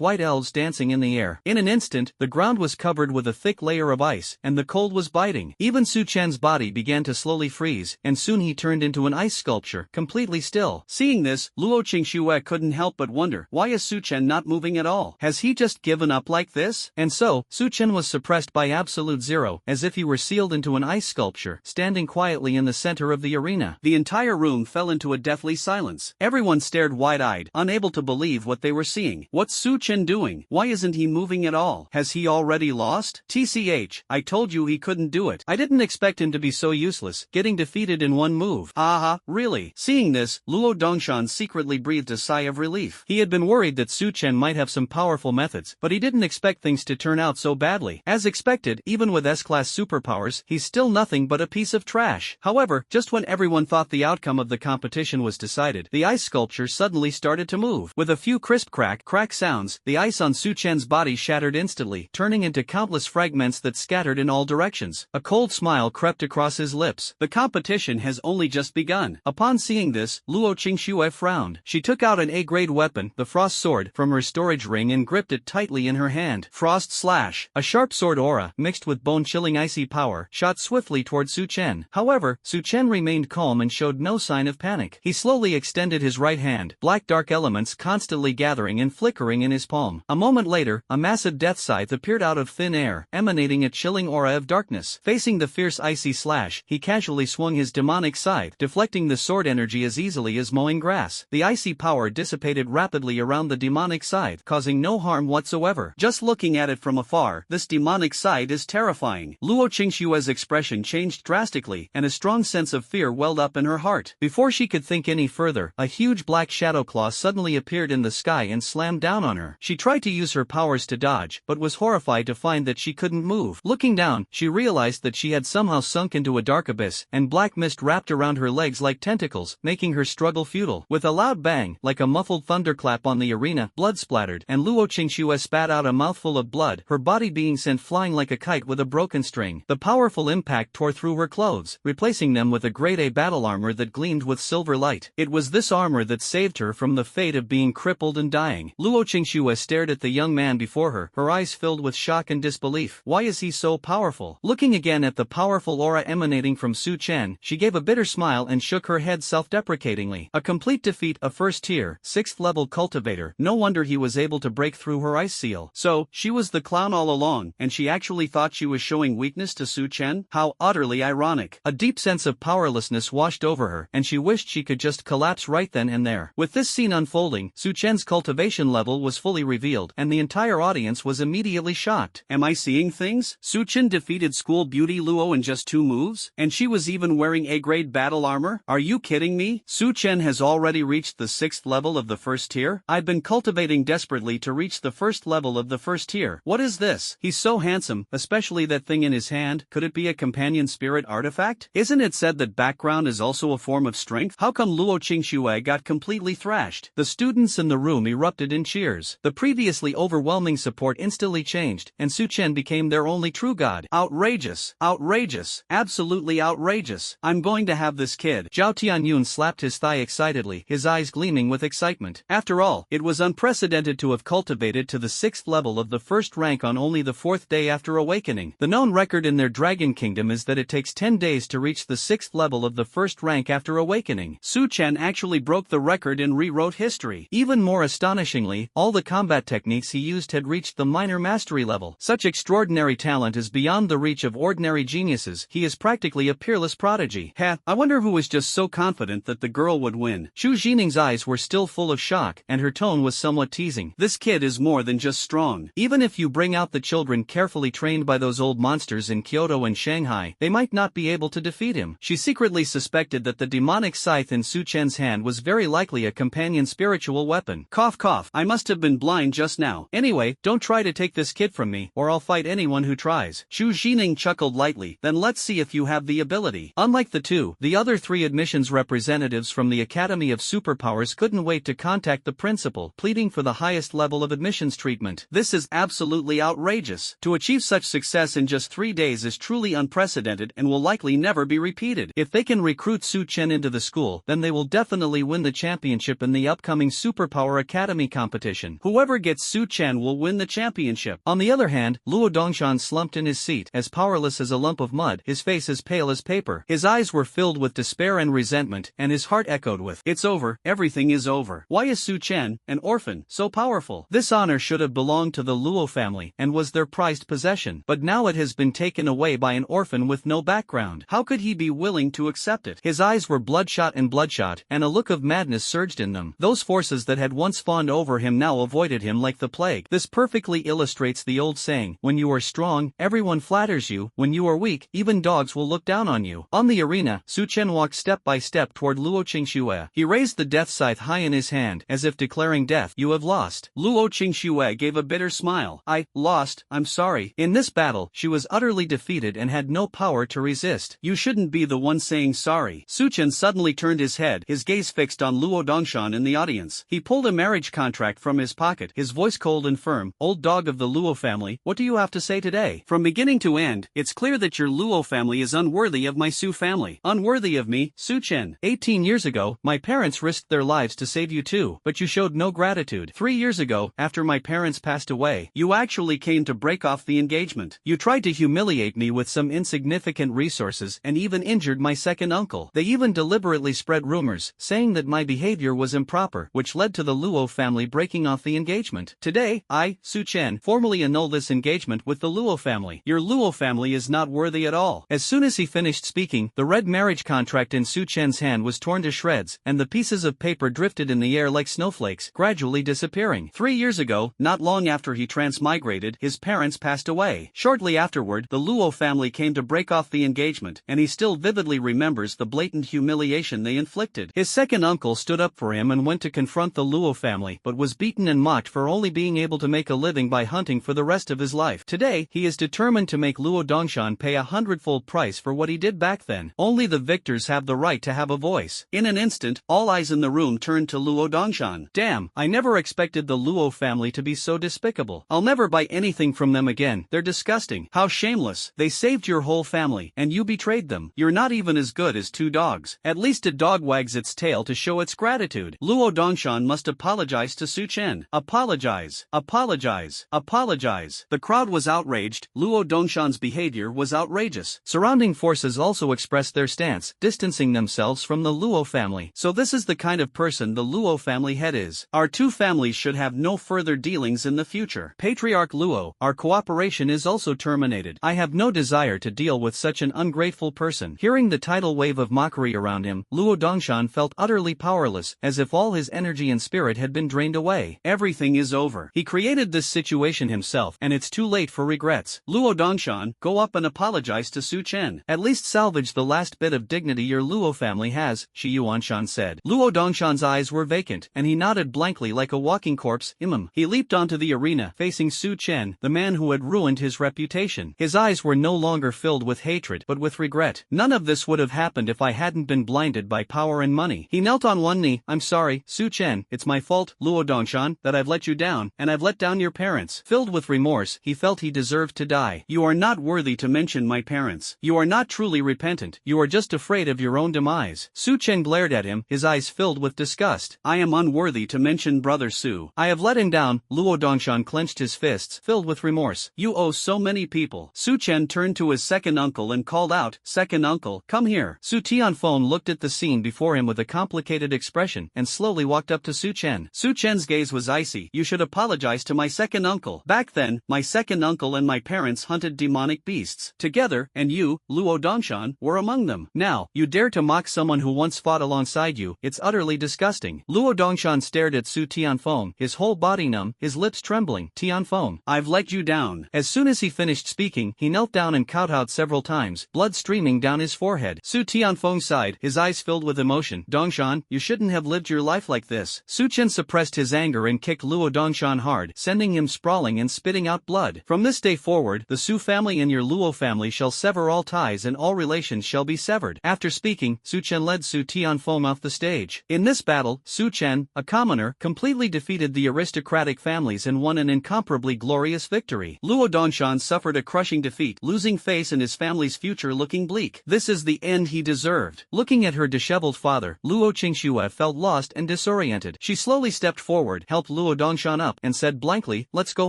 white elves dancing in the air. In an instant, the ground was covered with a thick layer of ice, and the cold was biting. Even Su Chen's body began to slowly freeze, and soon he turned into an ice sculpture, completely still. Seeing this, Luo Qingxue couldn't help but wonder, why is Su Chen not moving at all? Has he just given up like this? And so, Su Chen was suppressed by absolute zero, as if he were sealed into an ice sculpture, standing quietly in the center of the arena. The entire room fell into a deathly silence. Everyone stared wide-eyed, unable to believe what they were seeing. What's Su Chen doing? Why isn't he moving at all? Has he already lost? TCH, I told you he couldn't do it. I didn't expect him to be so useless, getting defeated in one move. Aha, really? Seeing this, Luo Dongshan secretly breathed a sigh of relief. He had been worried that Su Chen might have some some powerful methods, but he didn't expect things to turn out so badly. As expected, even with S-class superpowers, he's still nothing but a piece of trash. However, just when everyone thought the outcome of the competition was decided, the ice sculpture suddenly started to move. With a few crisp crack sounds, the ice on Su Chen's body shattered instantly, turning into countless fragments that scattered in all directions. A cold smile crept across his lips. The competition has only just begun. Upon seeing this, Luo Qingxue frowned. She took out an A-grade weapon, the Frost Sword, from her storage ring and gripped it tightly in her hand. Frost Slash. A sharp sword aura, mixed with bone-chilling icy power, shot swiftly toward Su Chen. However, Su Chen remained calm and showed no sign of panic. He slowly extended his right hand, black dark elements constantly gathering and flickering in his palm. A moment later, a massive death scythe appeared out of thin air, emanating a chilling aura of darkness. Facing the fierce icy slash, he casually swung his demonic scythe, deflecting the sword energy as easily as mowing grass. The icy power dissipated rapidly around the demonic scythe, causing no harm whatsoever. Just looking at it from afar, this demonic scythe is terrifying. Luo Qingxue's expression changed drastically, and a strong sense of fear welled up in her heart. Before she could think any further, a huge black shadow claw suddenly appeared in the sky and slammed down on her. She tried to use her powers to dodge, but was horrified to find that she couldn't move. Looking down, she realized that she had somehow sunk into a dark abyss, and black mist wrapped around her legs like tentacles, making her struggle futile. With a loud bang, like a muffled thunderclap on the arena, blood splattered, and Luo Qingxue spat out a mouthful of blood, her body being sent flying like a kite with a broken string. The powerful impact tore through her clothes, replacing them with a grade A battle armor that gleamed with silver light. It was this armor that saved her from the fate of being crippled and dying. Luo Qingxue stared at the young man before her eyes filled with shock and disbelief. Why is he so powerful? Looking again at the powerful aura emanating from Su Chen, she gave a bitter smile and shook her head self-deprecatingly. A complete defeat, a first-tier, 6th-level cultivator. No wonder he was able to break through her ice seal. So, she was the clown all along, and she actually thought she was showing weakness to Su Chen? How utterly ironic. A deep sense of powerlessness washed over her, and she wished she could just collapse right then and there. With this scene unfolding, Su Chen's cultivation level was fully revealed, and the entire audience was immediately shocked. Am I seeing things? Su Chen defeated school beauty Luo in just 2 moves? And she was even wearing A-grade battle armor? Are you kidding me? Su Chen has already reached the 6th level of the first tier? I've been cultivating desperately to reach the 1st level of the first tier. What is this? He's so handsome, especially that thing in his hand. Could it be a companion spirit artifact? Isn't it said that background is also a form of strength? How come Luo Qingxue got completely thrashed? The students in the room erupted in cheers. The previously overwhelming support instantly changed, and Su Chen became their only true god. Outrageous! Outrageous! Absolutely outrageous! I'm going to have this kid. Zhao Tianyun slapped his thigh excitedly, his eyes gleaming with excitement. After all, it was unprecedented to have cultivated to the 6th level of the first rank on only the 4th day after awakening. The known record in their Dragon Kingdom is that it takes 10 days to reach the 6th level of the first rank after awakening. Su Chen actually broke the record and rewrote history. Even more astonishingly, all the combat techniques he used had reached the minor mastery level. Such extraordinary talent is beyond the reach of ordinary geniuses. He is practically a peerless prodigy. I wonder who was just so confident that the girl would win. Xu Jining's eyes were still full of shock, and her tone was somewhat teasing. This kid is more than just strong. Even if you bring out the children carefully trained by those old monsters in Kyoto and Shanghai, they might not be able to defeat him. She secretly suspected that the demonic scythe in Su Chen's hand was very likely a companion spiritual weapon. Cough cough, I must have been blind just now. Anyway, don't try to take this kid from me, or I'll fight anyone who tries. Xu Jining chuckled lightly. Then let's see if you have the ability. Unlike the other 3 admissions representatives from the Academy of Superpowers couldn't wait to contact the principal, pleading for the highest level of admissions treatment. This is absolutely outrageous. To achieve such success in just 3 days is truly unprecedented and will likely never be repeated. If they can recruit Su Chen into the school, then they will definitely win the championship in the upcoming Superpower Academy competition. Whoever gets Su Chen will win the championship. On the other hand, Luo Dongshan slumped in his seat, as powerless as a lump of mud, his face as pale as paper. His eyes were filled with despair and resentment, and his heart echoed with, "It's over, everything is over. Why is Su Chen, an orphan, so powerful? This honor should have belonged to the Luo family, and was their prized possession, but now it has been taken away by an orphan with no background. How could he be willing to accept it?" His eyes were bloodshot, and a look of madness surged in them. Those forces that had once fawned over him now avoided him like the plague. This perfectly illustrates the old saying, when you are strong, everyone flatters you, when you are weak, even dogs will look down on you. On the arena, Su Chen walked step by step toward Luo Qingxue. He raised the death scythe high in his hand, as if declaring, "Death, you have lost." lost. Luo Qingxue gave a bitter smile. I lost, I'm sorry. In this battle, she was utterly defeated and had no power to resist. You shouldn't be the one saying sorry. Su Chen suddenly turned his head, his gaze fixed on Luo Dongshan in the audience. He pulled a marriage contract from his pocket, his voice cold and firm. Old dog of the Luo family, what do you have to say today? From beginning to end, it's clear that your Luo family is unworthy of my Su family. Unworthy of me, Su Chen. 18 years ago, my parents risked their lives to save you too, but you showed no gratitude. 3 years ago, after my parents passed away, you actually came to break off the engagement. You tried to humiliate me with some insignificant resources and even injured my second uncle. They even deliberately spread rumors, saying that my behavior was improper, which led to the Luo family breaking off the engagement. Today, I, Su Chen, formally annul this engagement with the Luo family. Your Luo family is not worthy at all. As soon as he finished speaking, the red marriage contract in Su Chen's hand was torn to shreds, and the pieces of paper drifted in the air like snowflakes, gradually disappearing. 3 years ago, not long after he transmigrated, his parents passed away. Shortly afterward, the Luo family came to break off the engagement, and he still vividly remembers the blatant humiliation they inflicted. His second uncle stood up for him and went to confront the Luo family, but was beaten and mocked for only being able to make a living by hunting for the rest of his life. Today, he is determined to make Luo Dongshan pay a 100-fold price for what he did back then. Only the victors have the right to have a voice. In an instant, all eyes in the room turned to Luo Dongshan. Damn, I never expected the Luo family to be so despicable. I'll never buy anything from them again. They're disgusting. How shameless. They saved your whole family, and you betrayed them. You're not even as good as 2 dogs. At least a dog wags its tail to show its gratitude. Luo Dongshan must apologize to Su Chen. Apologize. Apologize. Apologize. The crowd was outraged. Luo Dongshan's behavior was outrageous. Surrounding forces also expressed their stance, distancing themselves from the Luo family. So this is the kind of person the Luo family head is. Our 2 families should have no further dealings in the future. Patriarch Luo, our cooperation is also terminated. I have no desire to deal with such an ungrateful person. Hearing the tidal wave of mockery around him, Luo Dongshan felt utterly powerless, as if all his energy and spirit had been drained away. Everything is over. He created this situation himself, and it's too late for regrets. Luo Dongshan, go up and apologize to Su Chen. At least salvage the last bit of dignity your Luo family has, Shi Yuanshan said. Luo Dongshan's eyes were vacant, and he nodded blankly like a walking corpse. He leaped onto the arena, facing Su Chen, the man who had ruined his reputation. His eyes were no longer filled with hatred, but with regret. None of this would have happened if I hadn't been blinded by power and money. He knelt on one knee. I'm sorry, Su Chen, it's my fault, Luo Dongshan, that I've let you down, and I've let down your parents. Filled with remorse, he felt he deserved to die. You are not worthy to mention my parents. You are not truly repentant. You are just afraid of your own demise. Su Chen glared at him, his eyes filled with disgust. I am unworthy to mention brother Su. I have let him down. Luo Dongshan clenched his fists, filled with remorse. You owe so many people. Su Chen turned to his second uncle and called out, Second uncle, come here. Su Tianfeng looked at the scene before him with a complicated expression and slowly walked up to Su Chen. Su Chen's gaze was icy. You should apologize to my second uncle. Back then, my second uncle and my parents hunted demonic beasts together, and you, Luo Dongshan, were among them. Now, you dare to mock someone who once fought alongside you. It's utterly disgusting. Luo Dongshan stared at Su Tianfeng, his whole body numb, his lips trembling. Tianfeng, I've let you down. As soon as he finished speaking, he knelt down and kowtowed several times, blood streaming down his forehead. Su Tianfeng sighed, his eyes filled with emotion. Dongshan, you shouldn't have lived your life like this. Su Chen suppressed his anger and kicked Luo Dongshan hard, sending him sprawling and spitting out blood. From this day forward, the Su family and your Luo family shall sever all ties and all relations shall be severed. After speaking, Su Chen led Su Tianfeng off the stage. In this battle, Su Chen, a commoner, completely defeated the aristocratic families and won an incomparably glorious victory. Luo Dongshan suffered a crushing defeat, losing face and his family's future looking bleak. This is the end he deserved. Looking at her disheveled father, Luo Qingxue felt lost and disoriented. She slowly stepped forward, helped Luo Dongshan up, and said blankly, let's go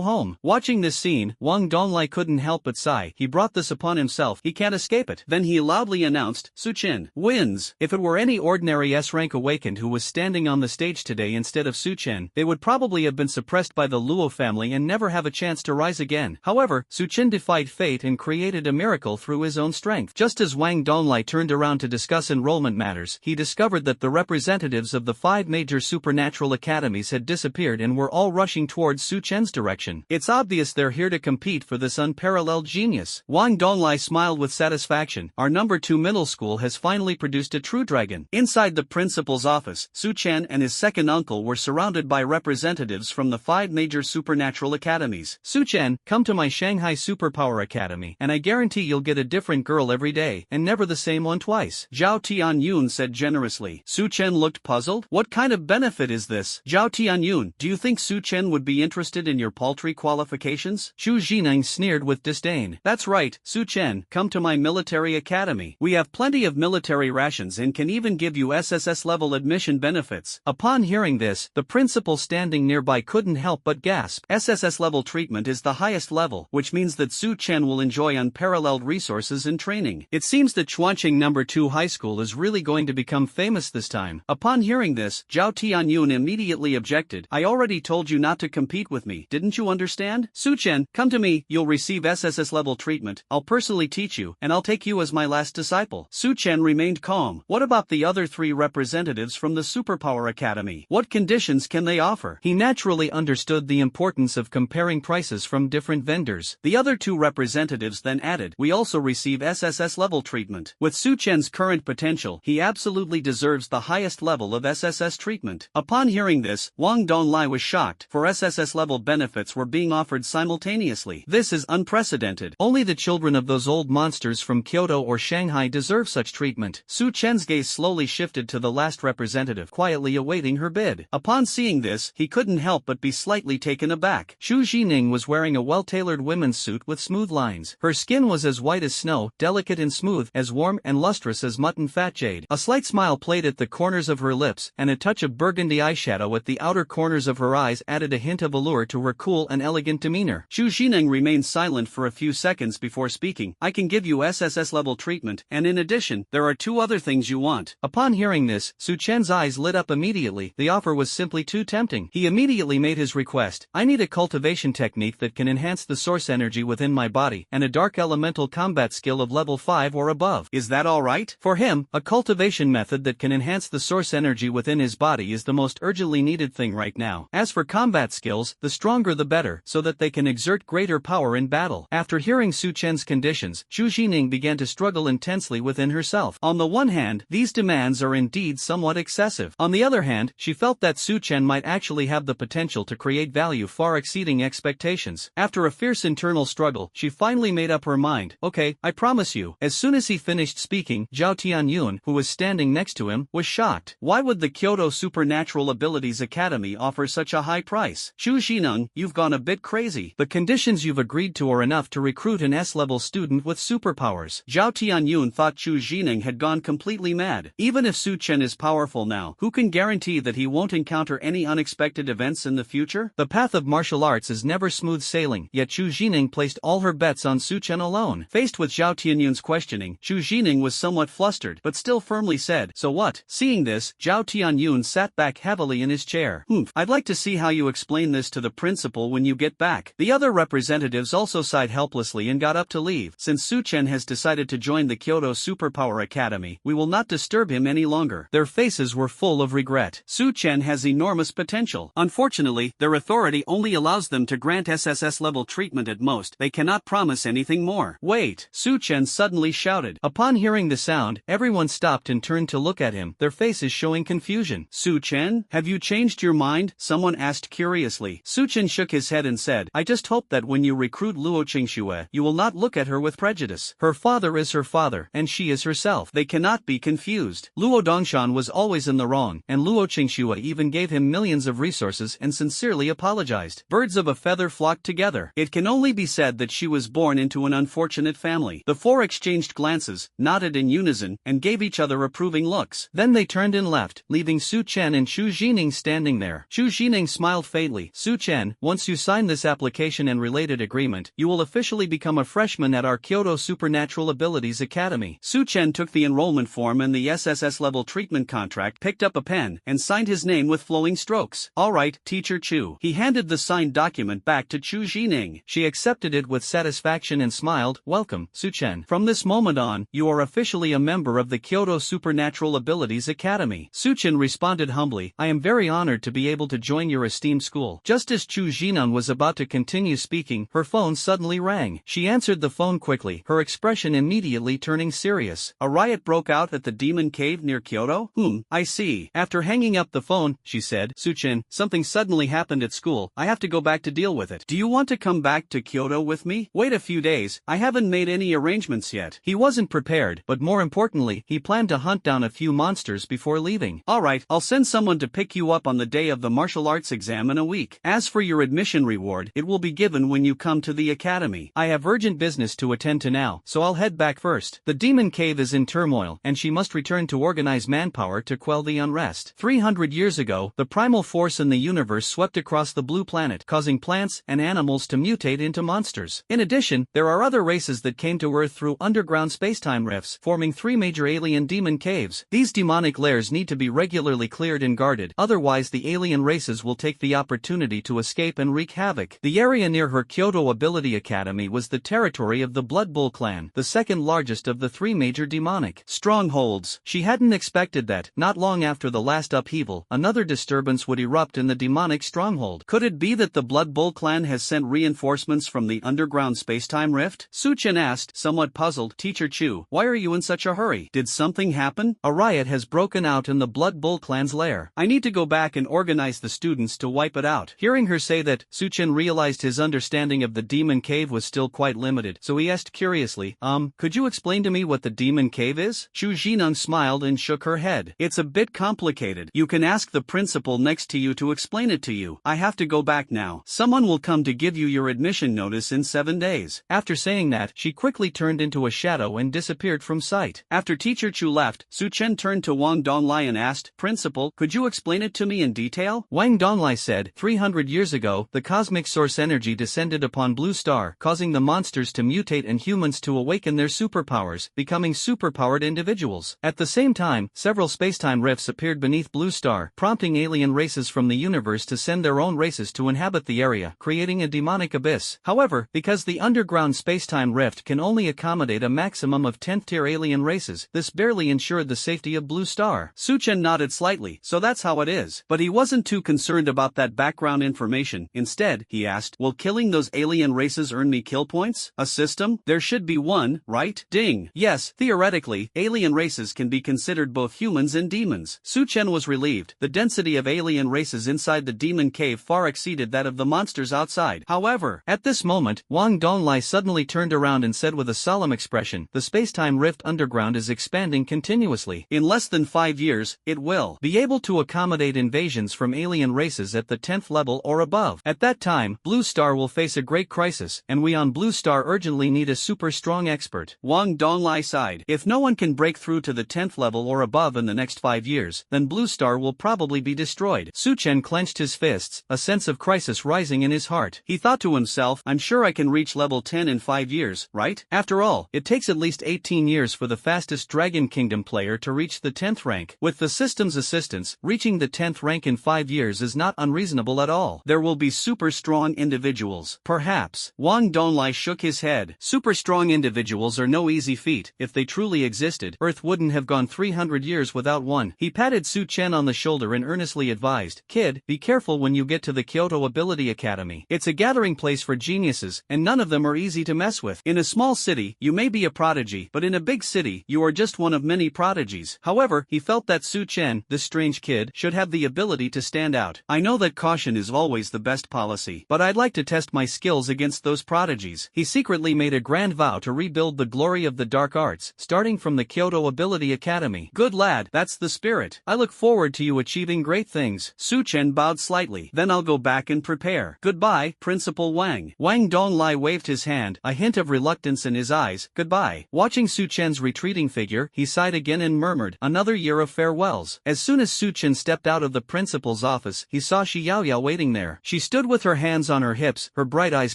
home. Watching this scene, Wang Donglai couldn't help but sigh. He brought this upon himself. He can't escape it. Then he loudly announced, Su Chen wins. If it were any ordinary S-rank awakened who was standing on the stage today instead of Su Chen, they would probably have been suppressed by the Luo family and never have a chance to rise again. However, Su Chen defied fate and created a miracle through his own strength. Just as Wang Donglai turned around to discuss enrollment matters, he discovered that the representatives of the 5 major supernatural academies had disappeared and were all rushing towards Su Chen's direction. It's obvious they're here to compete for this unparalleled genius. Wang Donglai smiled with satisfaction. Our number 2 middle school has finally produced a true dragon. Inside the principal's office, Su Chen and his second uncle were surrounded by representatives representatives from the 5 major supernatural academies. Su-chen, come to my Shanghai Superpower Academy, and I guarantee you'll get a different girl every day, and never the same one twice. Zhao Tianyun said generously. Su-chen looked puzzled. What kind of benefit is this? Zhao Tianyun, do you think Su-chen would be interested in your paltry qualifications? Xu Jineng sneered with disdain. That's right, Su-chen, come to my military academy. We have plenty of military rations and can even give you SSS level admission benefits. Upon hearing this, the principal standing nearby couldn't help but gasp. SSS level treatment is the highest level, which means that Su-chen will enjoy unparalleled resources and training. It seems that Chuanqing No. 2 High School is really going to become famous this time. Upon hearing this, Zhao Tianyun immediately objected. I already told you not to compete with me, didn't you understand? Su-chen, come to me, you'll receive SSS level treatment, I'll personally teach you, and I'll take you as my last disciple. Su-chen remained calm. What about the other 3 representatives from the Superpower Academy? What conditions can they offer? He naturally understood the importance of comparing prices from different vendors. The other 2 representatives then added, we also receive SSS level treatment. With Su-chen's current potential, he absolutely deserves the highest level of SSS treatment. Upon hearing this, Wang Donglai was shocked, for SSS level benefits were being offered simultaneously. This is unprecedented. Only the children of those old monsters from Kyoto or Shanghai deserve such treatment. Su-chen's gaze slowly shifted to the last representative, quietly awaiting her bid. Upon seeing this, he couldn't help but be slightly taken aback. Xu Jining was wearing a well-tailored women's suit with smooth lines. Her skin was as white as snow, delicate and smooth, as warm and lustrous as mutton fat jade. A slight smile played at the corners of her lips, and a touch of burgundy eyeshadow at the outer corners of her eyes added a hint of allure to her cool and elegant demeanor. Xu Jining remained silent for a few seconds before speaking. I can give you SSS level treatment, and in addition, there are 2 other things you want. Upon hearing this, Su-chen's eyes lit up immediately. The offer was simply too tempting. He immediately made his request. I need a cultivation technique that can enhance the source energy within my body, and a dark elemental combat skill of level 5 or above. Is that alright? For him, a cultivation method that can enhance the source energy within his body is the most urgently needed thing right now. As for combat skills, the stronger the better, so that they can exert greater power in battle. After hearing Su-chen's conditions, Xu Jining began to struggle intensely within herself. On the one hand, these demands are indeed somewhat excessive. On the other hand, she felt that Su-chen might actually have the potential to create value far exceeding expectations. After a fierce internal struggle, she finally made up her mind. Okay, I promise you. As soon as he finished speaking, Zhao Tianyun, who was standing next to him, was shocked. Why would the Kyoto Supernatural Abilities Academy offer such a high price? Xu Jineng, you've gone a bit crazy. The conditions you've agreed to are enough to recruit an S-level student with superpowers. Zhao Tianyun thought Xu Jining had gone completely mad. Even if Su-chen is powerful now, who can guarantee that he won't encounter any unexpected events in the future? The path of martial arts is never smooth sailing, yet Xu Jining placed all her bets on Su-chen alone. Faced with Zhao Tianyun's questioning, Xu Jining was somewhat flustered, but still firmly said, so what? Seeing this, Zhao Tianyun sat back heavily in his chair. I'd like to see how you explain this to the principal when you get back. The other representatives also sighed helplessly and got up to leave. Since Su-chen has decided to join the Kyoto Superpower Academy, we will not disturb him any longer. Their faces were full of regret. Su-chen has enormous potential. Unfortunately, their authority only allows them to grant SSS level treatment at most. They cannot promise anything more. Wait! Su-chen suddenly shouted. Upon hearing the sound, everyone stopped and turned to look at him, their faces showing confusion. Su-chen, have you changed your mind? Someone asked curiously. Su-chen shook his head and said, I just hope that when you recruit Luo Qingxue, you will not look at her with prejudice. Her father is her father, and she is herself. They cannot be confused. Luo Dongshan was always in the wrong, and Luo Qingxue even gave him millions of resources and sincerely apologized. Birds of a feather flocked together. It can only be said that she was born into an unfortunate family. The 4 exchanged glances, nodded in unison, and gave each other approving looks. Then they turned and left, leaving Su-chen and Xu Jining standing there. Xu Jining smiled faintly. Su-chen, once you sign this application and related agreement, you will officially become a freshman at our Kyoto Supernatural Abilities Academy. Su-chen took the enrollment form and the SSS level treatment contract, picked up a pen, and signed his name with flowing strokes. Alright, Teacher Chu. He handed the signed document back to Xu Jining. She accepted it with satisfaction and smiled. Welcome, Su-chen. From this moment on, you are officially a member of the Kyoto Supernatural Abilities Academy. Su-chen responded humbly, I am very honored to be able to join your esteemed school. Just as Xu Jinan was about to continue speaking, her phone suddenly rang. She answered the phone quickly, her expression immediately turning serious. A riot broke out at the Demon Cave near Kyoto? I see. After hanging up the phone, she said, Su-chen, something suddenly happened at school, I have to go back to deal with it. Do you want to come back to Kyoto with me? Wait a few days, I haven't made any arrangements yet. He wasn't prepared, but more importantly, he planned to hunt down a few monsters before leaving. Alright, I'll send someone to pick you up on the day of the martial arts exam in a week. As for your admission reward, it will be given when you come to the academy. I have urgent business to attend to now, so I'll head back first. The demon cave is in turmoil, and she must return to organize manpower to quell the unrest. 300 years ago, the primal force in the universe swept across the blue planet, causing plants and animals to mutate into monsters. In addition, there are other races that came to Earth through underground spacetime rifts, forming 3 major alien demon caves. These demonic lairs need to be regularly cleared and guarded, otherwise the alien races will take the opportunity to escape and wreak havoc. The area near her Kyoto Ability Academy was the territory of the Blood Bull clan, the second largest of the 3 major demonic strongholds. She hadn't expected that, not long after the last upheaval, another disturbance would erupt in the demonic stronghold. Could it be that the Blood Bull clan has sent reinforcements from the underground spacetime rift? Su-Chen asked, somewhat puzzled. Teacher Chu, why are you in such a hurry? Did something happen? A riot has broken out in the Blood Bull clan's lair. I need to go back and organize the students to wipe it out. Hearing her say that, Su-Chen realized his understanding of the demon cave was still quite limited, so he asked curiously, could you explain to me what the demon cave is? Chu Jinung smiled and shook her head. It's a bit complicated. You can ask the principal next to you to explain it to you. I have to go back now. Someone will come to give you your admission notice in 7 days. After saying that, she quickly turned into a shadow and disappeared from sight. After Teacher Chu left, Su-Chen turned to Wang Donglai and asked, Principal, could you explain it to me in detail? Wang Donglai said, 300 years ago, the cosmic source energy descended upon Blue Star, causing the monsters to mutate and humans to awaken their superpowers, becoming superpowered individuals. At the same time, several spacetime rifts appeared beneath Blue Star, prompting alien races from the universe to send their own races to inhabit the area, creating a demonic abyss. However, because the underground spacetime rift can only accommodate a maximum of 10th-tier alien races, this barely ensured the safety of Blue Star. Su-Chen nodded slightly, so that's how it is. But he wasn't too concerned about that background information. Instead, he asked, will killing those alien races earn me kill points? A system? There should be one, right? Ding. Yes, theoretically, alien races can be considered both humans and demons. Su-Chen was relieved. The density of alien races inside the demon cave far exceeded that of the monsters outside. However, at this moment, Wang Donglai suddenly turned around and said with a solemn expression, the spacetime rift underground is expanding continuously. In less than 5 years, it will be able to accommodate invasions from alien races at the 10th level or above. At that time, Blue Star will face a great crisis, and we on Blue Star urgently need a super strong expert. Wang Donglai sighed. If no one can break through to the 10th level or above in the next 5 years, then Blue Star will probably be destroyed. Su-Chen clenched his fists, a sense of crisis rising in his heart. He thought to himself, I'm sure I can reach level 10 in 5 years, right? After all, it takes at least 18 years for the fastest Dragon Kingdom player to reach the 10th rank. With the system's assistance, reaching the 10th rank in 5 years is not unreasonable at all. There will be super strong individuals. Perhaps. Wang Donglai shook his head. Super strong individuals are no easy feat. If they truly existed, Earth wouldn't have gone 300 years without one. He patted Su-Chen on the shoulder and earnestly advised, Kid, be careful when you get to the Kyoto Ability Academy. It's a gathering place for geniuses, and none of them are easy to mess with. In a small city, you may be a prodigy, but in a big city, you are just one of many prodigies. However, he felt that Su-Chen, this strange kid, should have the ability to stand out. I know that caution is always the best policy, but I'd like to test my skills against those prodigies. He secretly made a grand vow to rebuild the glory of the dark arts, starting from the Kyoto Ability Academy. Good lad, that's the spirit. I look forward to you achieving great things. Su-Chen bowed slightly. Then I'll go back and prepare. Goodbye, Principal Wang. Wang Donglai waved his hand, a hint of reluctance in his eyes. Goodbye. Watching Su-Chen's retreating figure, he sighed again and murmured, another year of farewells. As soon as Su-Chen stepped out of the principal's office, he saw Shi Yaoyao waiting there. She stood with her hands on her hips, her bright eyes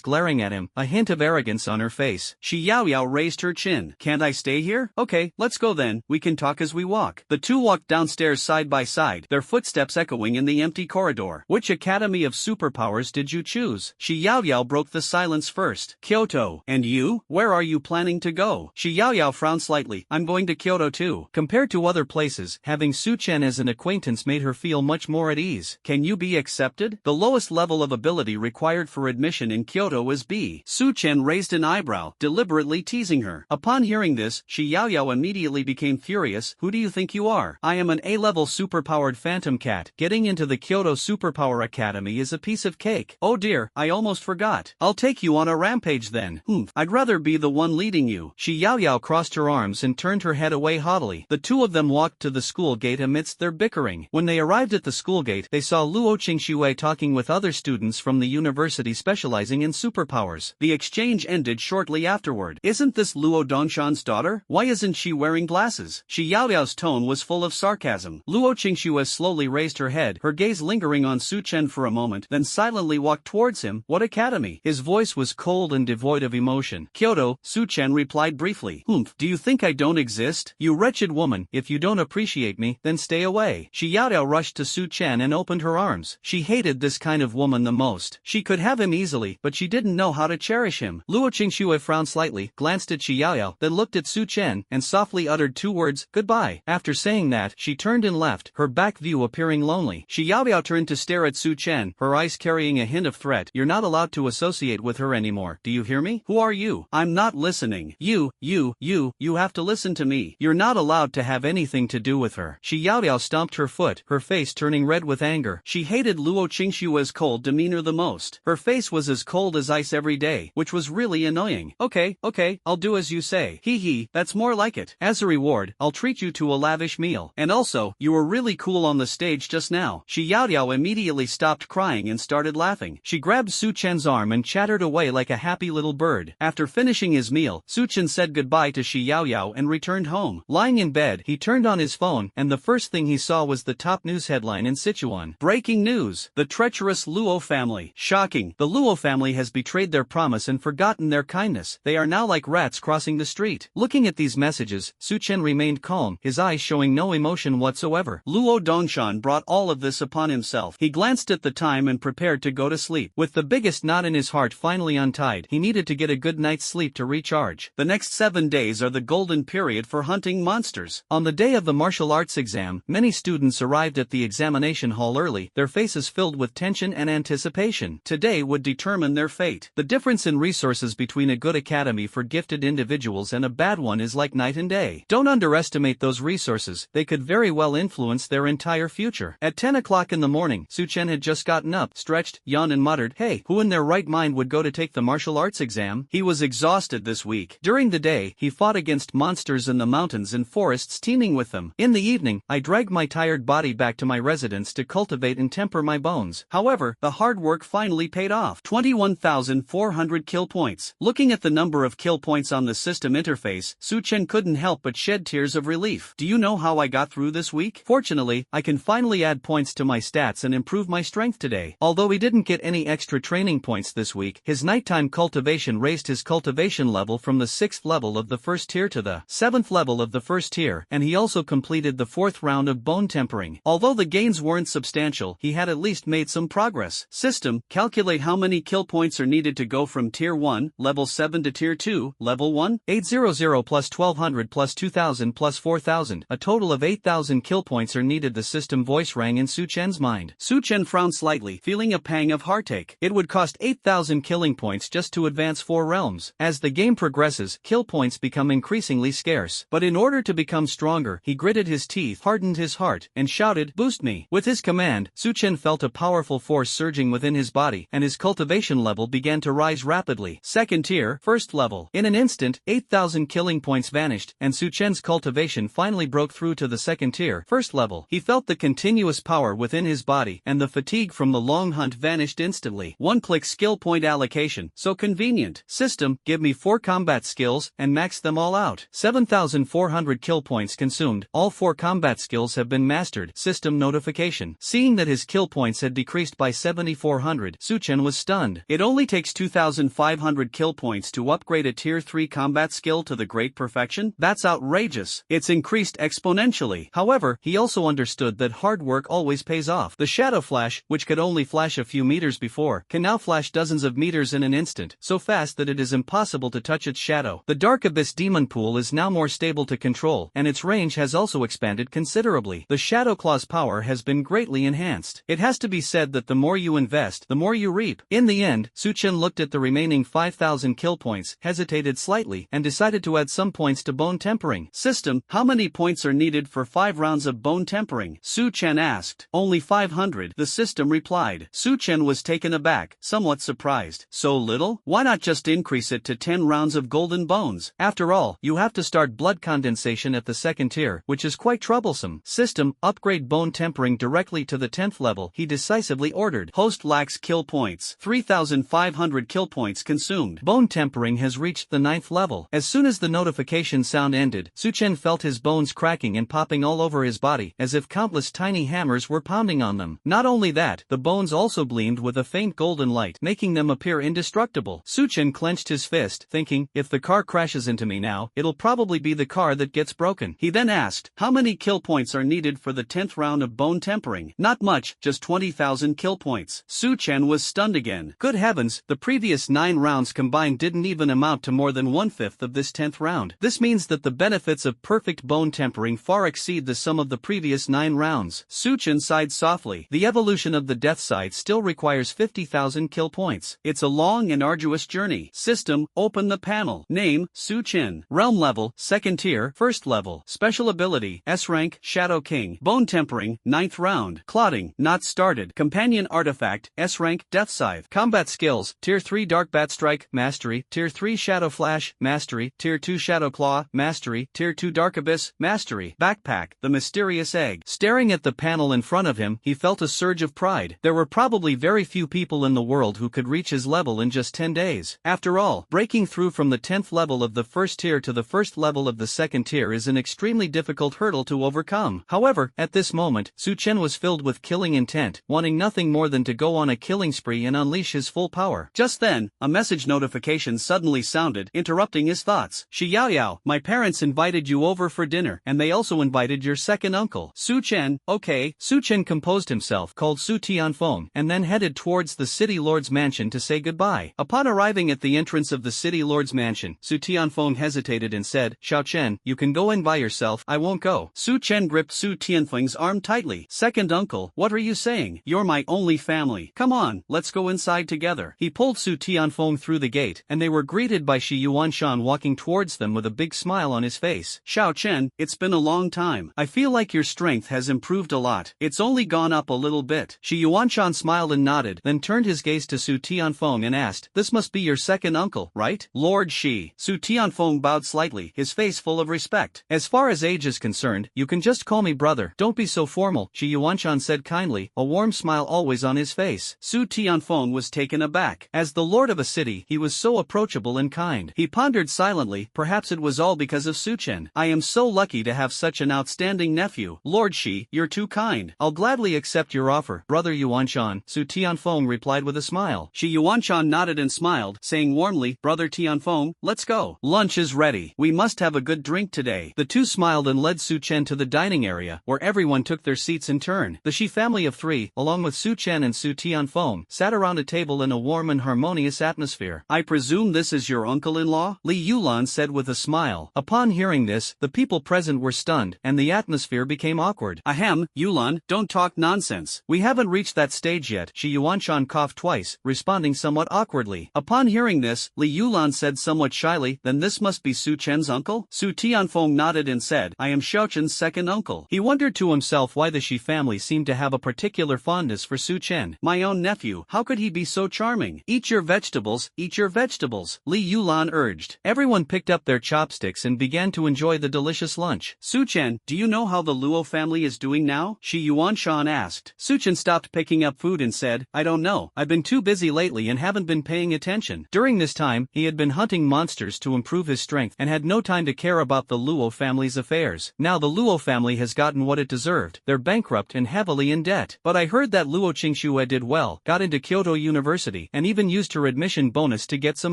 glaring at him, a hint of arrogance on her face. Shi Yaoyao raised her chin. Can't I stay here? Okay, let's go then. We can talk as we walk. The two walked downstairs side by side, their footsteps echoing in the empty corridor. Which Academy of Superpowers did you choose? Shi Yaoyao broke the silence first. Kyoto. And you? Where are you planning to go? Shi Yaoyao frowned slightly. I'm going to Kyoto too. Compared to other places, having Su-Chen as an acquaintance made her feel much more at ease. Can you be accepted? The lowest level of ability required for admission in Kyoto is B. Su-Chen raised an eyebrow, deliberately teasing her. Upon hearing this, Shi Yaoyao immediately became furious. Who do you think you are? I am an A-level superpowered phantom cat. Getting into the Kyoto Superpower Academy is a piece of cake. Oh dear, I almost forgot. I'll take you on a rampage then. I'd rather be the one leading you. Shi Yaoyao crossed her arms and turned her head away haughtily. The two of them walked to the school gate amidst their bickering. When they arrived at the school gate, they saw Luo Qingxue talking with other students from the university specializing in superpowers. The exchange ended shortly afterward. Isn't this Luo Dongshan's daughter? Why isn't she wearing glasses? Shi Yaoyao's tone was full of sarcasm. Luo Qingxue slowly raised her head, her gaze lingering on Su Chen for a moment, then silently walked towards him. What academy? His voice was cold and devoid of emotion. Kyoto, Su Chen replied briefly. Do you think I don't exist? You wretched woman, if you don't appreciate me, then stay away. Shi Yaoyao rushed to Su Chen and opened her arms. She hated this kind of woman the most. She could have him easily, but she didn't know how to cherish him. Luo Qingxue frowned slightly, glanced at Shi Yaoyao, then looked at Su Chen, and softly uttered two words, goodbye. After saying that, she turned and left, her back view appearing lonely. Shi Yaoyao turned to stare at Su Chen, her eyes carrying a hint of threat. You're not allowed to associate with her anymore. Do you hear me? Who are you? I'm not listening. You have to listen to me. You're not allowed to have anything to do with her. Shi Yaoyao stomped her foot, her face turning red with anger. She hated Luo Qingxue's cold demeanor the most. Her face was as cold as ice every day, which was really annoying. Okay, I'll do as you say. Hee, that's more like it. As a reward, I'll treat you to a lavish meal. And also, you were really cool on the stage just now. Shi Yaoyao immediately stopped crying and started laughing. She grabbed Su Chen's arm and chattered away like a happy little bird. After finishing his meal, Su Chen said goodbye to Shi Yaoyao and returned home. Lying in bed, he turned on his phone, and the first thing he saw was the top news headline in Sichuan. Breaking news! The treacherous Luo family. Shocking! The Luo family has betrayed their promise and forgotten their kindness. They are now like rats crossing the street. Looking at these messages, Su Chen remained calm, his eyes showing no emotion whatsoever. Luo Dongshan brought all of this upon himself. He glanced at the time and prepared to go to sleep. With the biggest knot in his heart finally untied, he needed to get a good night's sleep to recharge. The next 7 days are the golden period for hunting monsters. On the day of the martial arts exam, many students arrived at the examination hall early, their faces filled with tension and anticipation. Today would determine their fate. The difference in resources between a good academy for gifted individuals and a bad one is like night and day. Don't underestimate those resources, they could very well influence their entire future. At 10 o'clock in the morning, Su Chen had just gotten up, stretched, yawned and muttered, hey, who in their right mind would go to take the martial arts exam? He was exhausted this week. During the day, he fought against monsters in the mountains and forests teeming with them. In the evening, I dragged my tired body back to my residence to cultivate and temper my bones. However, the hard work finally paid off. 21,400 kill points. Looking at the number of kill points on the system interface, Su Chen couldn't help but shed tears of relief. Do you know how I got through this week? Fortunately, I can finally add points to my stats and improve my strength today. Although he didn't get any extra training points this week, his nighttime cultivation raised his cultivation level from the 6th level of the first tier to the 7th level of the first tier, and he also completed the 4th round of bone tempering. Although the gains weren't substantial, he had at least made some progress. System, calculate how many kill points are needed to go from tier 1, level 7 to tier 2, level 1? 800 plus 1200 plus 2000 plus 4000, a total of 8000 kill points are needed. The system voice rang in Su Chen's mind. Su Chen frowned slightly, feeling a pang of heartache. It would cost 8000 killing points just to advance 4 realms. As the game progresses, kill points become increasingly scarce. But in order to become stronger, he gritted his teeth, hardened his heart, and shouted, boost me. With his command, Su Chen felt a powerful force surging within his body, and his cultivation level began to rise rapidly. 2nd tier, 1st level. In an instant, 8000 killing points vanished, and Su Chen's cultivation finally broke through to the 2nd tier, 1st level. He felt the continuous power within his body, and the fatigue from the long hunt vanished instantly. One-click skill point allocation, so convenient. System, give me 4 combat skills, and max them all out. 7400 kill points consumed, all 4 combat skills have been mastered. System notification. Seeing that his kill points had decreased by 7400, Su Chen was stunned. It only takes 2500 kill points to upgrade a tier 3 combat skill to the great perfection? That's outrageous. It's increased exponentially. However, he also understood that hard work always pays off. The shadow flash, which could only flash a few meters before, can now flash dozens of meters in an instant, so fast that it is impossible to touch its shadow. The Dark Abyss Demon Pool is now more stable to control, and its range has also expanded considerably. The Shadow Claw's power has been greatly enhanced. It has to be said that the more you invest, the more you reap. In the end, Su Chen looked at the remaining 5000 kill points, hesitated slightly, and decided to add some points to bone tempering. System, how many points are needed for 5 rounds of bone tempering? Su Chen asked. Only Only 500, the system replied. Su Chen was taken aback, somewhat surprised. So little? Why not just increase it to 10 rounds of golden bones? After all, you have to start blood condensation at the second tier, which is quite troublesome. System, upgrade bone tempering directly to the 10th level, he decisively ordered. Host lacks kill points. 3,500 kill points consumed. Bone tempering has reached the 9th level. As soon as the notification sound ended, Su Chen felt his bones cracking and popping all over his body, as if countless tiny hammers were pounding on them. Not only that, the bones also gleamed with a faint golden light, making them appear indestructible. Su Chen clenched his fist, thinking, if the car crashes into me now, it'll probably be the car that gets broken. He then asked, how many kill points are needed for the 10th round of bone tempering? Not much, just 20,000 kill points. Su Chen was stunned again. Good heavens, the previous 9 rounds combined didn't even amount to more than 1/5 of this 10th round. This means that the benefits of perfect bone tempering far exceed the sum of the previous 9 rounds. Su Chen sighed softly. The evolution of the death side still requires 50,000 kill points. It's a long and arduous journey. System, open the panel. Name, Su Chen. Realm level, 2nd tier, 1st level. Special ability, S rank, Shadow King. Bone tempering, 9th round. Clotting, not started. Companion artifact, S rank, Death Scythe. Combat skills, tier 3 Dark Bat Strike, Mastery, tier 3 Shadow Flash, Mastery, tier 2 Shadow Claw, Mastery, tier 2 Dark Abyss, Mastery. Backpack, the mysterious egg. Staring at the panel in front of him, he felt a surge of pride. There were probably very few people in the world who could reach his level in just 10 days. After all, breaking through from the 10th level of the 1st tier to the 1st level of the 2nd tier is an extremely difficult hurdle to overcome. However, at this moment, Su Chen was filled with killing intent, wanting nothing more than to go on a killing spree and unleash his full power. Just then, a message notification suddenly sounded, interrupting his thoughts. Xiao Yao, my parents invited you over for dinner, and they also invited your second uncle. Su Chen, okay. Su Chen composed himself, called Su Tianfeng, and then headed towards the city lord's mansion to say goodbye. Upon arriving at the entrance of the city lord's mansion, Su Tianfeng hesitated and said, Xiao Chen, you can go in by yourself, I won't go. Su Chen gripped Su Tianfeng's arm tightly. Second uncle, what are you saying? You're my only family. Come on, let's go inside together. He pulled Su Tianfeng through the gate, and they were greeted by Shi Yuanshan walking towards them with a big smile on his face. Xiao Chen, it's been a long time. I feel like your strength has improved a lot. It's only gone up a little bit. Shi Yuanshan smiled and nodded, then turned his gaze to Su Tianfeng and asked, this must be your second uncle, right? Lord Shi. Su Tianfeng bowed slightly, his face full of respect. As far as age is concerned, you can just call me brother. Don't be so formal, Shi Yuanshan said kindly, a warm smile always on his face. Su Tianfeng was taken aback. As the lord of a city, he was so approachable and kind. He pondered silently, perhaps it was all because of Su Chen. I am so lucky to have such an outstanding nephew. Lord Shi, you're too kind. I'll gladly accept your offer, brother Yuanshan, Su Tianfeng replied with a smile. Shi Yuanshan nodded and smiled, saying warmly, brother Tianfeng, let's go. Lunch is ready. We must have a good drink today. The two smiled and led Su Chen to the dining area, where everyone took their seats in turn. The Shi family of 3, along with Su Chen and Su Tianfeng, sat around a table in a warm and harmonious atmosphere. I presume this is your uncle-in-law? Li Yulan said with a smile. Upon hearing this, the people present were stunned, and the atmosphere became awkward. Ahem, Yulan, don't talk nonsense. We haven't reached that stage yet. Shi Yuanshan coughed twice, responding somewhat awkwardly. Upon hearing this, Li Yulan said somewhat shyly, then this must be Su Chen's uncle? Su Tianfeng nodded and said, I am Xiao Chen's second uncle. He wondered to himself why the Shi family seemed to have a particular fondness for Su Chen. My own nephew, how could he be so charming? Eat your vegetables, Li Yulan urged. Everyone picked up their chopsticks and began to enjoy the delicious lunch. Su Chen, do you know how the Luo family is doing now? Shi Yuanshan asked. Su Chen stopped picking up food and said, I don't know. I've been too busy lately and haven't been paying attention. During this time, he had been hunting monsters to improve his strength and had no time to care about the Luo family's affairs. Now the Luo family has gotten what it deserved. They're bankrupt and heavily in debt. But I heard that Luo Qingxue did well, got into Kyoto University, and even used her admission bonus to get some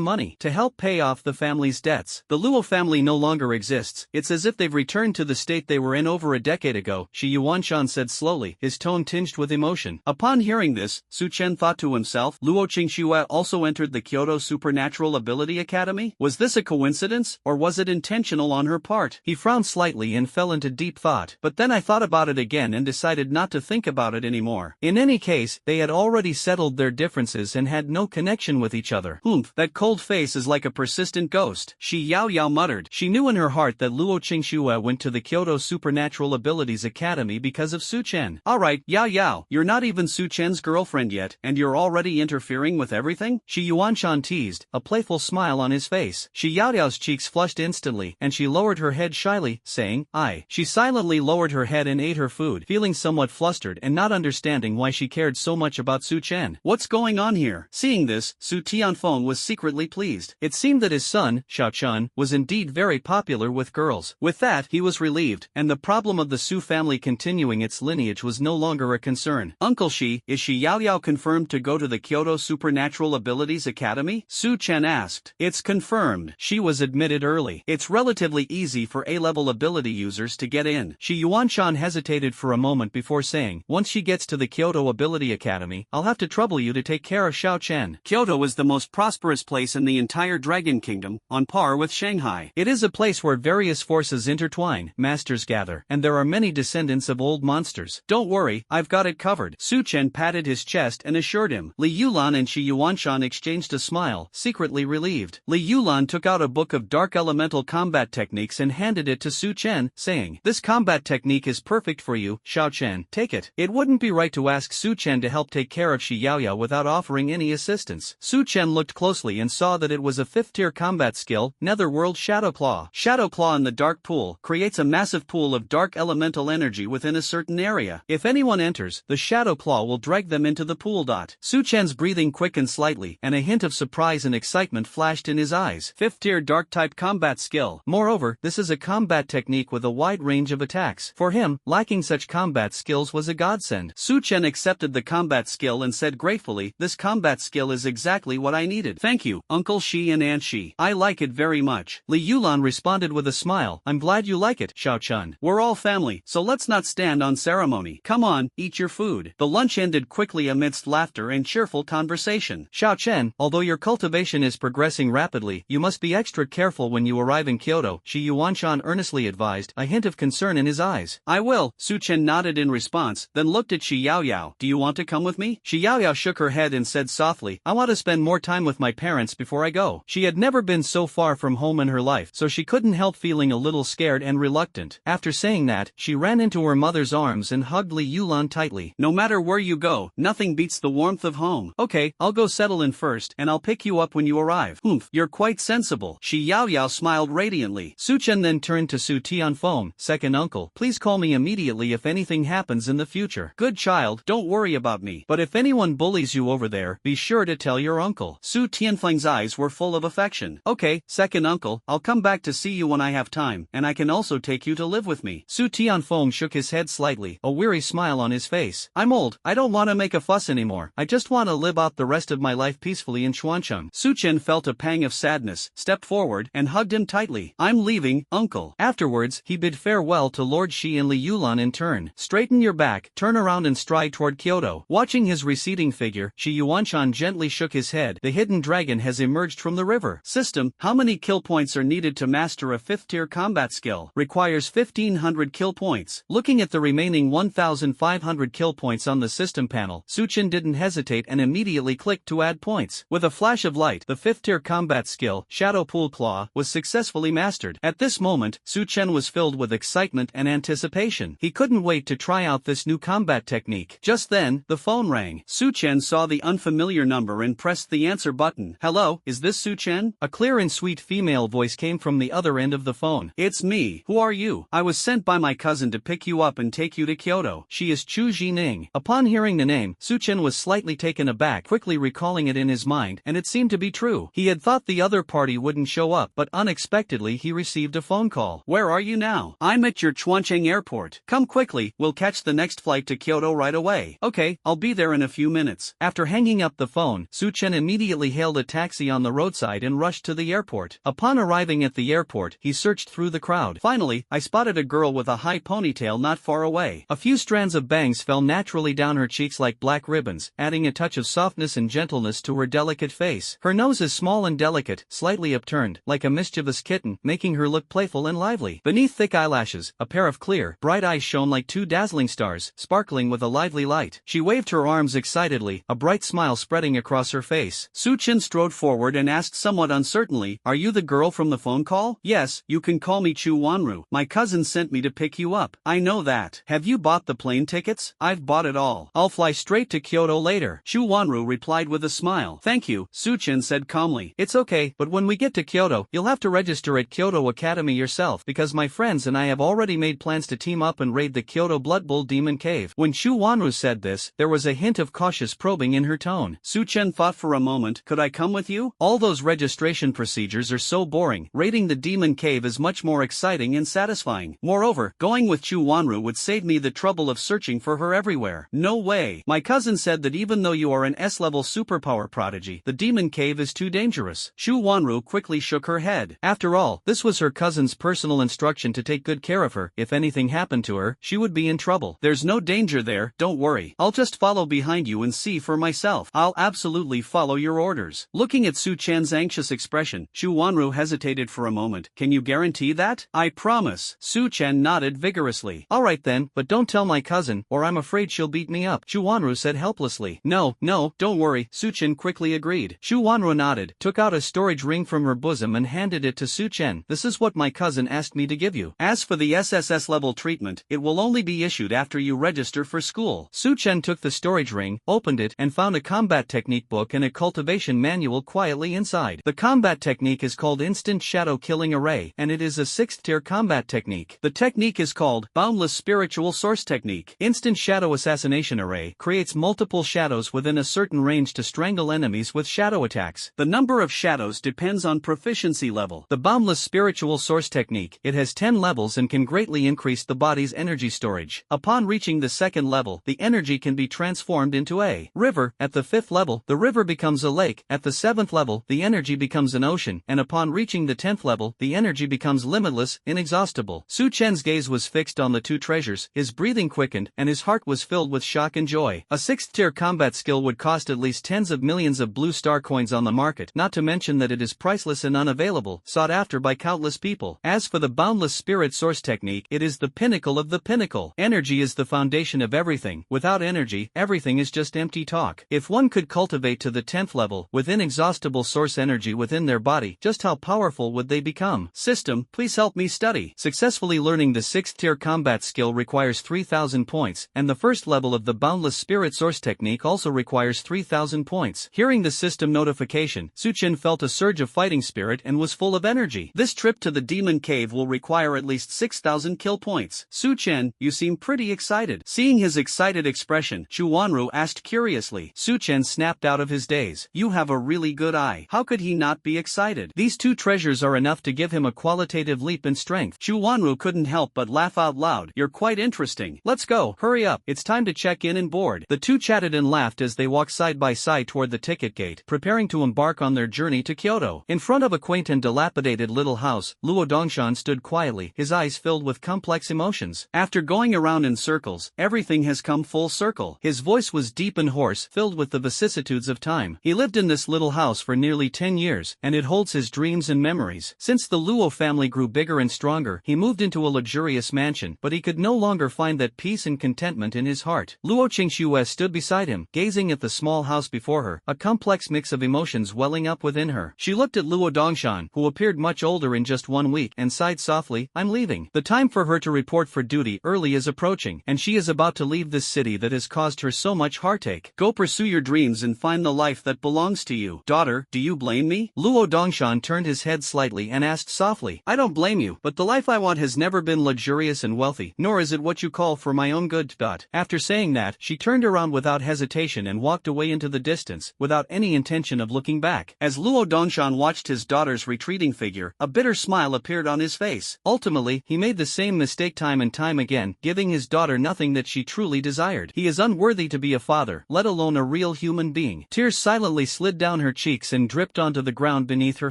money to help pay off the family's debts. The Luo family no longer exists. It's as if they've returned to the state they were in over a decade ago, Shi Yuanshan said slowly, his tone tinged with emotion. Upon hearing this, Su Chen thought to himself, Luo Qingxue also entered the Kyoto Supernatural Ability Academy? Was this a coincidence, or was it intentional on her part? He frowned slightly and fell into deep thought. But then I thought about it again and decided not to think about it anymore. In any case, they had already settled their differences and had no connection with each other. Humph, that cold face is like a persistent ghost. Shi Yao Yao muttered. She knew in her heart that Luo Qingxue went to the Kyoto Supernatural Abilities Academy because of Su Chen. Alright, Yao Yao, you're not even Su Chen's girlfriend yet, and you're already interfering with everything? Shi Yuanshan teased, a playful smile on his face. Shi Yaoyao's cheeks flushed instantly, and she lowered her head shyly, saying, "I." She silently lowered her head and ate her food, feeling somewhat flustered and not understanding why she cared so much about Su Chen. What's going on here? Seeing this, Su Tianfeng was secretly pleased. It seemed that his son, Xiao Chun, was indeed very popular with girls. With that, he was relieved, and the problem of the Su family continuing its lineage was no longer a concern. Uncle Shi, is Shi Yaoyao confirmed to go to the Kyoto Supernatural Abilities Academy? Su Chen asked. It's confirmed. She was admitted early. It's relatively easy for A-level ability users to get in. Shi Yuanshan hesitated for a moment before saying, once she gets to the Kyoto Ability Academy, I'll have to trouble you to take care of Xiao Chen. Kyoto is the most prosperous place in the entire Dragon Kingdom, on par with Shanghai. It is a place where various forces intertwine, masters gather, and there are many descendants of old monsters. Don't worry, I've got it covered. Su Chen patted his chest and assured him. Li Yulan and Shi Yuanshan exchanged a smile, secretly relieved. Li Yulan took out a book of dark elemental combat techniques and handed it to Su Chen, saying, this combat technique is perfect for you, Xiao Chen. Take it. It wouldn't be right to ask Su Chen to help take care of Shi Yaoyao without offering any assistance. Su Chen looked closely and saw that it was a 5th-tier combat skill, Netherworld Shadow Claw. Shadow Claw in the dark pool creates a massive pool of dark elemental energy within a certain area. If anyone enters, the Shadow Claw will drag them into the pool. Su Chen's breathing quickened slightly, and a hint of surprise and excitement flashed in his eyes. 5th-tier dark-type combat skill. Moreover, this is a combat technique with a wide range of attacks. For him, lacking such combat skills was a godsend. Su Chen accepted the combat skill and said gratefully, this combat skill is exactly what I needed. Thank you, Uncle Shi and Aunt Shi. I like it very much. Li Yulan responded with a smile. I'm glad you like it, Xiao Chun. We're all family, so let's not stand on ceremony. Come on, eat your food. The lunch ended quickly amidst laughter and cheerful conversation. Xiao Chen, although your cultivation is progressing rapidly, you must be extra careful when you arrive in Kyoto, Shi Yuanshan earnestly advised, a hint of concern in his eyes. I will. Su Chen nodded in response, then looked at Shi Yaoyao. Do you want to come with me? Shi Yaoyao shook her head and said softly, I want to spend more time with my parents before I go. She had never been so far from home in her life, so she couldn't help feeling a little scared and reluctant. After saying that, she ran into her mother's arms and hugged Li Yulan tightly. No matter where you go, nothing beats the warmth of home. Okay, I'll go settle in first, and I'll pick you up when you arrive. Humph, you're quite sensible. Shi Yaoyao smiled radiantly. Su Chen then turned to Su Tianfeng, second uncle. Please call me immediately if anything happens in the future. Good child, don't worry about me. But if anyone bullies you over there, be sure to tell your uncle. Su Tianfeng's eyes were full of affection. Okay, second uncle, I'll come back to see you when I have time, and I can also take you to live with me. Su Tianfeng shook his head slightly, a weary smile on his face. I'm old, I don't want to make a fuss anymore. I just want to live out the rest of my life peacefully in Chuancheng. Su Chen felt a pang of sadness, stepped forward, and hugged him tightly. I'm leaving, uncle. Afterwards, he bid farewell to Lord Shi and Li Yulan in turn. Straighten your back, turn around and stride toward Kyoto. Watching his receding figure, Shi Yuanshan gently shook his head. The hidden dragon has emerged from the river. System, how many kill points are needed to master a 5th-tier combat skill? Requires 1500 kill points. Looking at the remaining 1500 kill points on the system panel, Su Chen didn't hesitate and immediately clicked to add points. With a flash of light, the 5th-tier combat skill, Shadow Pool Claw, was successfully mastered. At this moment, Su Chen was filled with excitement and anticipation. He couldn't wait to try out this new combat technique. Just then, the phone rang. Su Chen saw the unfamiliar number and pressed the answer button. Hello, is this Su Chen? A clear and sweet female voice came from the other end of the phone. It's me. Who are you? I was sent by my cousin to pick you up and take you to Kyoto. She is Chu Jining. Upon hearing the name, Su Chen was slightly taken aback, quickly recalling it in his mind, and it seemed to be true. He had thought the other party wouldn't show up, but unexpectedly he received a phone call. Where are you now? I'm at your Chuancheng airport. Come quickly, we'll catch the next flight to Kyoto right away. Okay, I'll be there in a few minutes. After hanging up the phone, Su Chen immediately hailed a taxi on the roadside and rushed to the airport. Upon arriving at the airport, he searched through the crowd. Finally, I spotted a girl with a high ponytail not far away. A few strands of bangs fell naturally down her cheeks like black ribbons, adding a touch of softness and gentleness to her delicate face. Her nose is small and delicate, slightly upturned, like a mischievous kitten, making her look playful and lively. Beneath thick eyelashes, a pair of clear, bright eyes shone like two dazzling stars, sparkling with a lively light. She waved her arms excitedly, a bright smile spreading across her face. Su Chen strode forward and asked somewhat uncertainly, Are you the girl from the phone call? Yes, you can call me Chu Wanru. My cousin sent me to pick you up. I know that. Have you bought the plane tickets? I've bought it all. I'll fly straight to Kyoto later. Shu Wanru replied with a smile. Thank you, Su-chan said calmly. It's okay, but when we get to Kyoto, you'll have to register at Kyoto Academy yourself because my friends and I have already made plans to team up and raid the Kyoto Blood Bowl Demon Cave. When Shu Wanru said this, there was a hint of cautious probing in her tone. Su-chan thought for a moment. Could I come with you? All those registration procedures are so boring. Raiding the Demon Cave is much more exciting and satisfying. Moreover, going with Shu Wanru would save me the trouble of searching for her everywhere. No way. My cousin said that even though you are an S-level superpower prodigy, the Demon Cave is too dangerous. Shu Wanru quickly shook her head. After all, this was her cousin's personal instruction to take good care of her. If anything happened to her, she would be in trouble. There's no danger there, don't worry. I'll just follow behind you and see for myself. I'll absolutely follow your orders. Looking at Su-chan's anxious expression, Shu Wanru hesitated for a moment. Can you guarantee that? I promise. Su-chan nodded vigorously. Alright then, but don't tell my cousin, or I'm afraid she'll beat me up, Shu Wanru said helplessly. No, don't worry, Su-chan quickly agreed. Shu Wanru nodded, took out a storage ring from her bosom and handed it to Su-chan. This is what my cousin asked me to give you. As for the SSS level treatment, it will only be issued after you register for school. Su-chan took the storage ring, opened it, and found a combat technique book and a cultivation manual quietly inside. The combat technique is called Instant Shadow Killing Array, and it is a 6th tier combat technique. The technique is called Boundless Spiritual Source Technique. Instant Shadow Assassination Array creates multiple shadows within a certain range to strangle enemies with shadow attacks. The number of shadows depends on proficiency level. The Boundless Spiritual Source Technique, it has 10 levels and can greatly increase the body's energy storage. Upon reaching the 2nd level, the energy can be transformed into a river. At the 5th level, the river becomes a lake. At the 7th level, the energy becomes an ocean, and upon reaching the 10th level, the energy becomes limitless, inexhaustible. Su-chan's gaze was fixed on the two treasures, his breathing quickened, and his heart was filled with shock and joy. A 6th tier combat skill would cost at least tens of millions of blue star coins on the market, not to mention that it is priceless and unavailable, sought after by countless people. As for the Boundless Spirit Source Technique, it is the pinnacle of the pinnacle. Energy is the foundation of everything. Without energy, everything is just empty talk. If one could cultivate to the 10th level, with inexhaustible source energy within their body, just how powerful would they become? System, please help me study. Successfully learning the 6th tier combat skill requires 3,000 points, and the first level of the Boundless Spirit Source Technique also requires 3,000 points. Hearing the system notification, Su-chan felt a surge of fighting spirit and was full of energy. This trip to the Demon Cave will require at least 6,000 kill points. Su-chan, you seem pretty excited. Seeing his excited expression, Shu Wanru asked curiously. Su-chan snapped out of his daze. You have a really good eye. How could he not be excited? These two treasures are enough to give him a qualitative leap in strength. Shu Wanru couldn't help but laugh out loud. You're quite interesting. Let's go. Hurry up. It's time to check in and board. The two chatted and laughed as they walked side by side toward the ticket gate, preparing to embark on their journey to Kyoto. In front of a quaint and dilapidated little house, Luo Dongshan stood quietly, his eyes filled with complex emotions. After going around in circles, everything has come full circle. His voice was deep and hoarse, filled with the vicissitudes of time. He lived in this little house for nearly 10 years, and it holds his dreams and memories. Since the Luo family grew bigger and stronger, he moved into a luxurious mansion, but he could no longer find that peace and contentment in his heart. Luo Qingxue stood beside him, gazing at the small house before her, a complex mix of emotions welling up within her. She looked at Luo Dongshan, who appeared much older in just 1 week, and sighed softly. I'm leaving. The time for her to report for duty early is approaching, and she is about to leave this city that has caused her so much heartache. Go pursue your dreams and find the life that belongs to you. Daughter, do you blame me? Luo Dongshan turned his head slightly and asked softly. I don't blame you, but the life I want has never been luxurious and wealthy, nor is it what you call for my own good. After saying that, she turned around without hesitation and walked away into the distance, without any intention of looking back. As Luo Dongshan watched his daughter's retreating figure, a bitter smile appeared on his face. Ultimately, he made the same mistake time and time again, giving his daughter nothing that she truly desired. He is unworthy to be a father, let alone a real human being. Tears silently slid down her cheeks and dripped onto the ground beneath her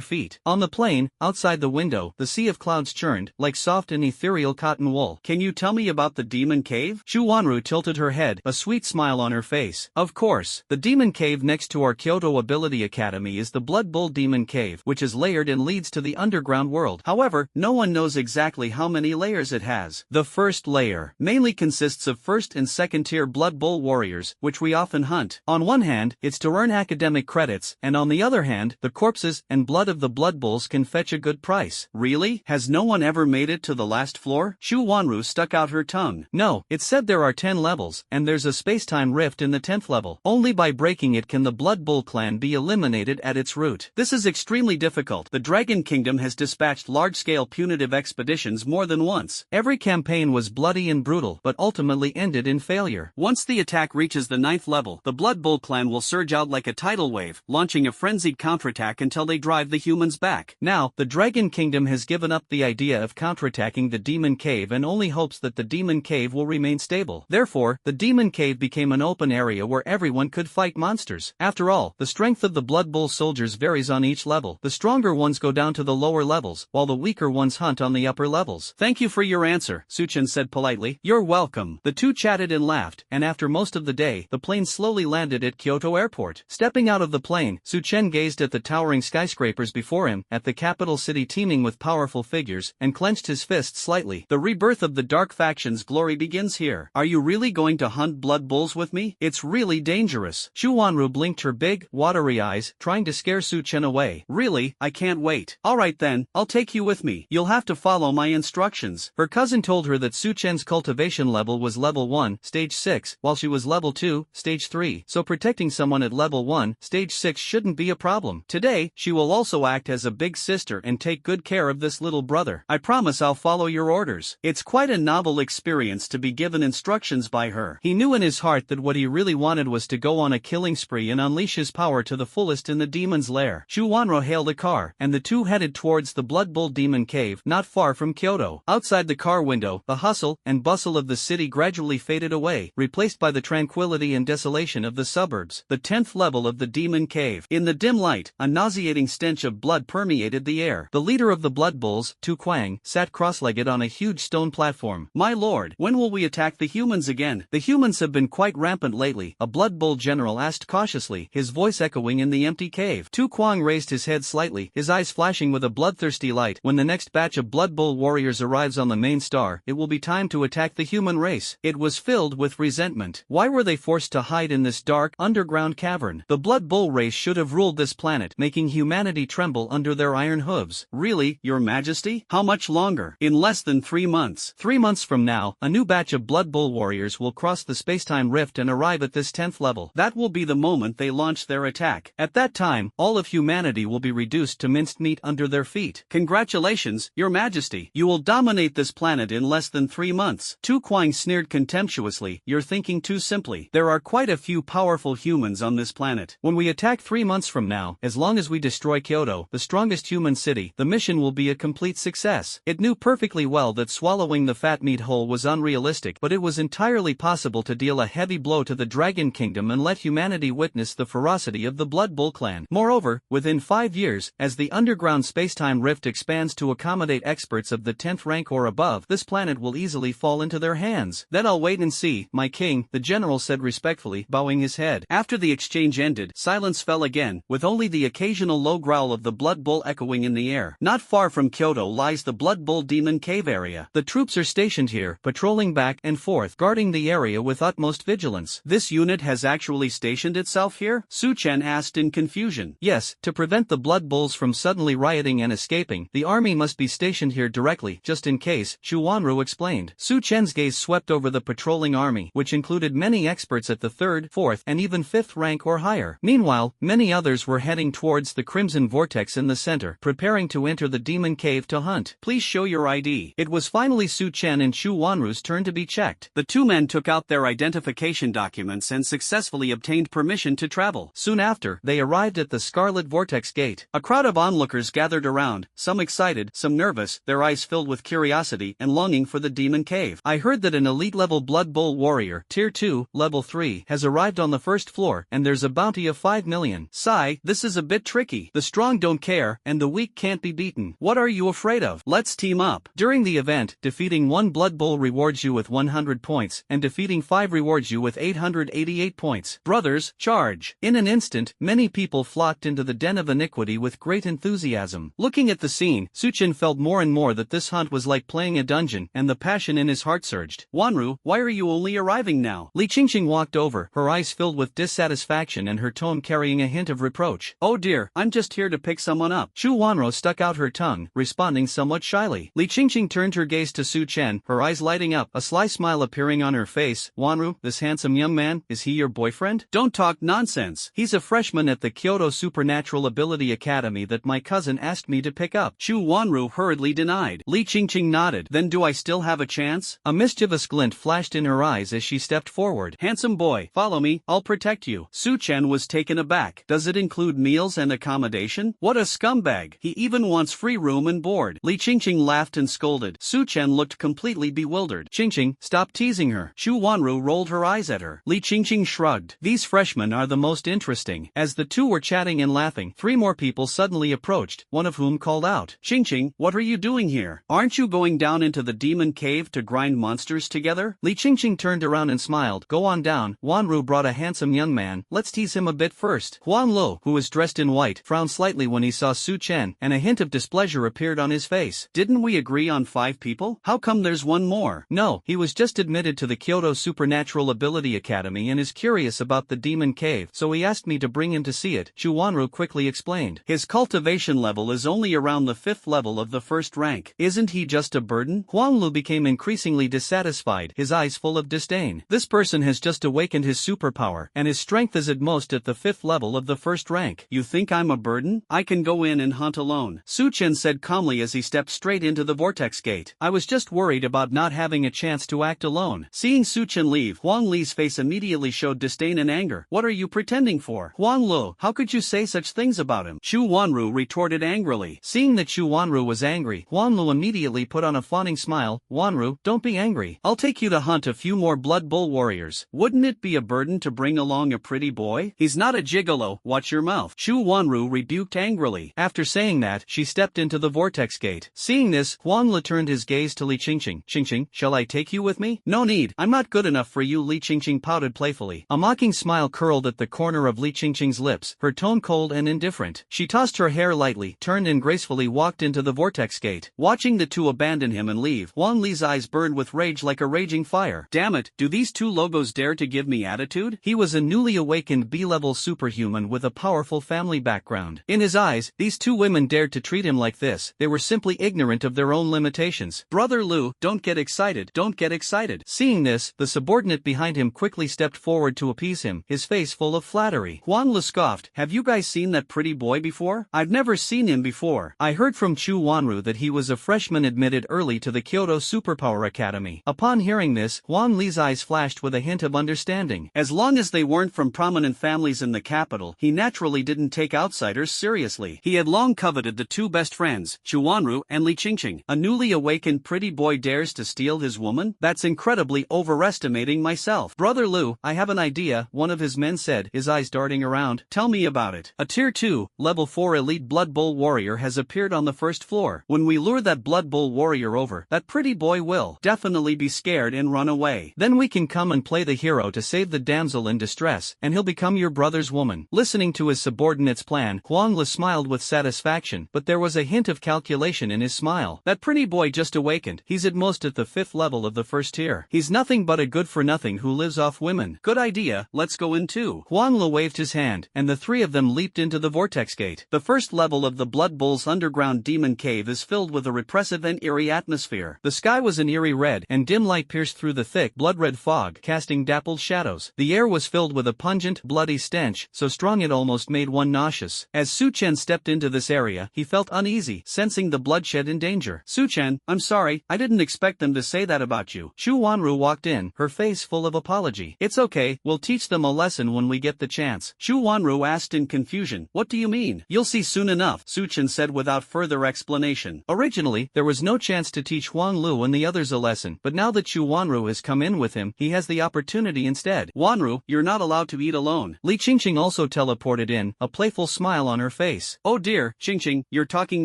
feet. On the plain, outside the window, the sea of clouds churned, like soft and ethereal cotton wool. Can you tell me about the Demon Cave? Shu Wanru tilted her head, a sweet smile on her face. Of course. The Demon Cave next to our Kyoto Ability Academy is the Blood Bowl Demon Cave, which is layered and leads to the underground world. However, no one knows exactly how many layers it has. The first layer mainly consists of first and second tier Blood Bowl warriors, which we often hunt. On one hand, it's to earn academic credits, and on the other hand, the corpses and blood of the Blood Bowls can fetch a good price. Really? Has no one ever made it to the last floor? Shu Wanru stuck out her tongue. No, No, it said there are 10 levels, and there's a space-time rift in the 10th level. Only by breaking it can the Blood Bull clan be eliminated at its root. This is extremely difficult. The Dragon Kingdom has dispatched large-scale punitive expeditions more than once. Every campaign was bloody and brutal, but ultimately ended in failure. Once the attack reaches the 9th level, the Blood Bull clan will surge out like a tidal wave, launching a frenzied counterattack until they drive the humans back. Now, the Dragon Kingdom has given up the idea of counterattacking the Demon Cave and only hopes that the Demon Cave will remain stable. Therefore, the Demon Cave became an open area where everyone could fight monsters. After all, the strength of the Blood Bull soldiers varies on each level. The stronger ones go down to the lower levels, while the weaker ones hunt on the upper levels. Thank you for your answer, Suchen said politely. You're welcome. The two chatted and laughed, and after most of the day, the plane slowly landed at Kyoto Airport. Stepping out of the plane, Suchen gazed at the towering skyscrapers before him, at the capital city teeming with powerful figures, and clenched his fist slightly. The rebirth of the Dark Faction's glory begins here. Are you really going to hunt blood bulls with me? It's really dangerous. Shu Wanru blinked her big, watery eyes, trying to scare Suchen away. Really? I can't wait. Alright then, I'll take you with me. You'll have to follow my instructions. Her cousin told her that Suchen's cultivation level was level 1, stage 6, while she was level 2, stage 3, so protecting someone at level 1, stage 6 shouldn't be a problem. Today, she will also act as a big sister and take good care of this little brother. I promise I'll follow your orders. It's quite a novel experience to be given instructions by her. He knew in his heart that what he really wanted was to go on a killing spree and unleash his power to the fullest in the demon's lair. Shu Wanro hailed a car, and the two headed towards the Blood Bull Demon Cave, not far from Kyoto. Outside the car window, the hustle and bustle of the city gradually faded away, replaced by the tranquility and desolation of the suburbs. The 10th level of the Demon Cave. In the dim light, a nauseating stench of blood permeated the air. The leader of the Blood Bulls, Tu Kwang, sat cross-legged on a huge stone platform. My lord, when will we attack the humans again? The humans have been quite rampant lately, a Blood Bull general asked cautiously, his voice echoing in the empty cave. Tu Kwang raised his head slightly, his eyes flashing with a bloodthirsty light. When the next batch of Blood Bull warriors arrives on the main star, it will be time to attack the human race. It was filled with resentment. Why were they forced to hide in this dark, underground cavern? The Blood Bull race should have ruled this planet, making humanity tremble under their iron hooves. Really, your majesty? How much longer? In less than 3 months. 3 months from now, a new batch of Blood Bull warriors will cross the spacetime rift and arrive at this 10th level. That will be the moment they launch their attack. At that time, all of humanity will be reduced to minced meat under their feet. Congratulations, your majesty. You will dominate this planet in less than 3 months. Tu Kwang sneered contemptuously. You're thinking too simply. There are quite a few powerful humans on this planet. When we attack 3 months from now, as long as we destroy Kyoto, the strongest human city, the mission will be a complete success. It knew perfectly well that swallowing the fat meat whole was unrealistic, but it was entirely possible to deal a heavy blow to the Dragon Kingdom and let humanity witness the ferocity of the Blood Bull clan. Moreover, within 5 years, as the underground spacetime rift expands to accommodate experts of the 10th rank or above, this planet will easily fall into their hands. Then I'll wait and see, my king, the general said respectfully, bowing his head. After the exchange ended, silence fell again, with only the occasional low growl of the Blood Bull echoing in the air. Not far from Kyoto lies the Blood Bull Demon Cave area. The troops are stationed here, patrolling back and forth, guarding the area with utmost vigilance. This unit has actually stationed itself here? Suchen asked in confusion. Yes, to prevent the Blood Bulls from suddenly rioting and escaping, the army must be stationed here directly, just in case, Shu Wanru explained. Suchen's gaze swept over the patrolling army, which included many experts at the 3rd, 4th, and even 5th rank or higher. Meanwhile, many others were heading towards the Crimson Vortex in the center, preparing to enter the Demon Cave to hunt. Please show your ID. It was finally Suchen and Shu Wanru's turn to be checked. The two men took out their identification documents and successfully obtained permission to travel. Soon after, they arrived at the Scarlet Vortex Gate. A crowd of onlookers gathered around, some excited, some nervous, their eyes filled with curiosity and longing for the Demon Cave. I heard that an elite-level Blood Bull warrior, Tier 2, Level 3, has arrived on the first floor, and there's a bounty of 5 million. Sigh, this is a bit tricky. The strong don't care, and the weak can't be beaten. What are you afraid of? Let's team up. During the event, defeating 1 Blood Bull rewards you with 100 points, and defeating 5 rewards you with 888 points. Brothers, charge! In an instant, many people flocked into the den of iniquity with great enthusiasm. Looking at the scene, Suchen felt more and more that this hunt was like playing a dungeon, and the passion in his heart surged. Wanru, why are you only arriving now? Li Qingqing walked over, her eyes filled with dissatisfaction and her tone carrying a hint of reproach. Oh dear, I'm just here to pick someone up. Shu Wanru stuck out her tongue, responding somewhat shyly. Li Qingqing turned her gaze to Suchen, her eyes lighting up, a sly smile appearing on her face. Wanru, this handsome young man, is he your boyfriend? Don't talk nonsense. He's a freshman at the Kyoto Supernatural Ability Academy that my cousin asked me to pick up. Chu Wanru hurriedly denied. Li Qingqing nodded. Then do I still have a chance? A mischievous glint flashed in her eyes as she stepped forward. Handsome boy, follow me, I'll protect you. Su Chen was taken aback. Does it include meals and accommodation? What a scumbag. He even wants free room and board. Li Qingqing laughed and scolded. Su Chen looked completely bewildered. Qingqing, stop teasing her. Chu Wanru rolled her eyes at her. Li Qingqing shrugged. These freshmen are the most interesting. As the two were chatting and laughing, 3 more people suddenly approached, one of whom called out. Qingqing, what are you doing here? Aren't you going down into the demon cave to grind monsters together? Li Qingqing turned around and smiled. Go on down. Wanru brought a handsome young man. Let's tease him a bit first. Huan Lo, who was dressed in white, frowned slightly when he saw Su Chen, and a hint of displeasure appeared on his face. Didn't we agree on 5 people? How come there's one more? No, he was just admitted to the Kyoto Supernatural Ability Academy and is curious about the demon cave, so he asked me to bring him to see it, Chu Wanru quickly explained. His cultivation level is only around the 5th level of the 1st rank. Isn't he just a burden? Huang Lu became increasingly dissatisfied, his eyes full of disdain. This person has just awakened his superpower, and his strength is at most at the 5th level of the 1st rank. You think I'm a burden? I can go in and hunt alone. Su Chen said calmly as he stepped straight into the vortex gate. I was just worried about not having a chance to act alone. Seeing Su Chen leave, Huang Li's face immediately showed disdain and anger. What are you pretending for? Huang Lu, how could you say such things about him? Chu Wanru retorted angrily. Seeing that Chu Wanru was angry, Huang Lu immediately put on a fawning smile. Wanru, don't be angry. I'll take you to hunt a few more Blood Bowl warriors. Wouldn't it be a burden to bring along a pretty boy? He's not a gigolo, watch your mouth. Chu Wanru rebuked angrily. After saying that, she stepped into the vortex gate. Seeing this, Huang Lu turned his gaze to Li Qingqing. Qingqing, shall I take you with me? No need, I'm not good enough for you, Li Qingqing pouted playfully. A mocking smile curled at the corner of Li Qingqing's lips, her tone cold and indifferent. She tossed her hair lightly, turned and gracefully walked into the vortex gate. Watching the two abandon him and leave, Huang Li's eyes burned with rage like a raging fire. Damn it, do these two logos dare to give me attitude? He was a newly awakened B-level superhuman with a powerful family background. In his eyes, these two women dared to treat him like this. They were simply ignorant of their own limitations. Brother Lu, don't get excited, don't get excited. Seeing this, the subordinate behind him quickly stepped forward to appease him, his face full of flattery. Huang Lu scoffed. Have you guys seen that pretty boy before? I've never seen him before. I heard from Chu Wanru that he was a freshman admitted early to the Kyoto Superpower Academy. Upon hearing this, Huang Li's eyes flashed with a hint of understanding. As long as they weren't from prominent families in the capital, he naturally didn't take outsiders seriously. He had long coveted the two best friends, Chu Wanru and Li Qingqing. A newly awakened pretty boy dares to steal his woman? That's incredibly overestimating myself. Brother Lu, I have an idea, one of his men said, his eyes darting around. Tell me about it. A Tier 2, Level 4 elite Blood Bowl warrior has appeared on the 1st floor. When we lure that Blood Bowl warrior over, that pretty boy will definitely be scared and run away. Then we can come and play the hero to save the damsel in distress, and he'll become your brother's woman. Listening to his subordinate's plan, Huang Le smiled with satisfaction, but there was a hint of calculation in his smile. That pretty boy just awakened. He's at most at the 5th level of the 1st tier. He's nothing but a good-for-nothing who lives off women. Good idea, let's go in too. Huang Le waved his hand, and the 3 of them leaped into the vortex gate. The 1st level of the Blood Bowl's underground demon cave is filled with a repressive and eerie atmosphere. The sky was an eerie red, and dim light pierced through the thick, blood-red fog, casting dappled shadows. The air was filled with a pungent, bloody stench, so strong it almost made one nauseous. As Su Chen stepped into this area, he felt uneasy, sensing the bloodshed in danger. Su Chen, I'm sorry, I didn't expect them to say that about you. Chu Wanru walked in, her face full of apology. It's okay, we'll teach them a lesson when we get the chance. Chu Wanru asked in confusion, what do you mean? You'll see soon enough, Su Chen said without further explanation. Originally, there was no chance to teach Huang Lu and the others a lesson, but now that Chu Wanru has come in with him, he has the opportunity instead. Wanru, you're not allowed to eat alone. Li Qingqing also teleported in, a playful smile on her face. Oh dear, Qingqing, you're talking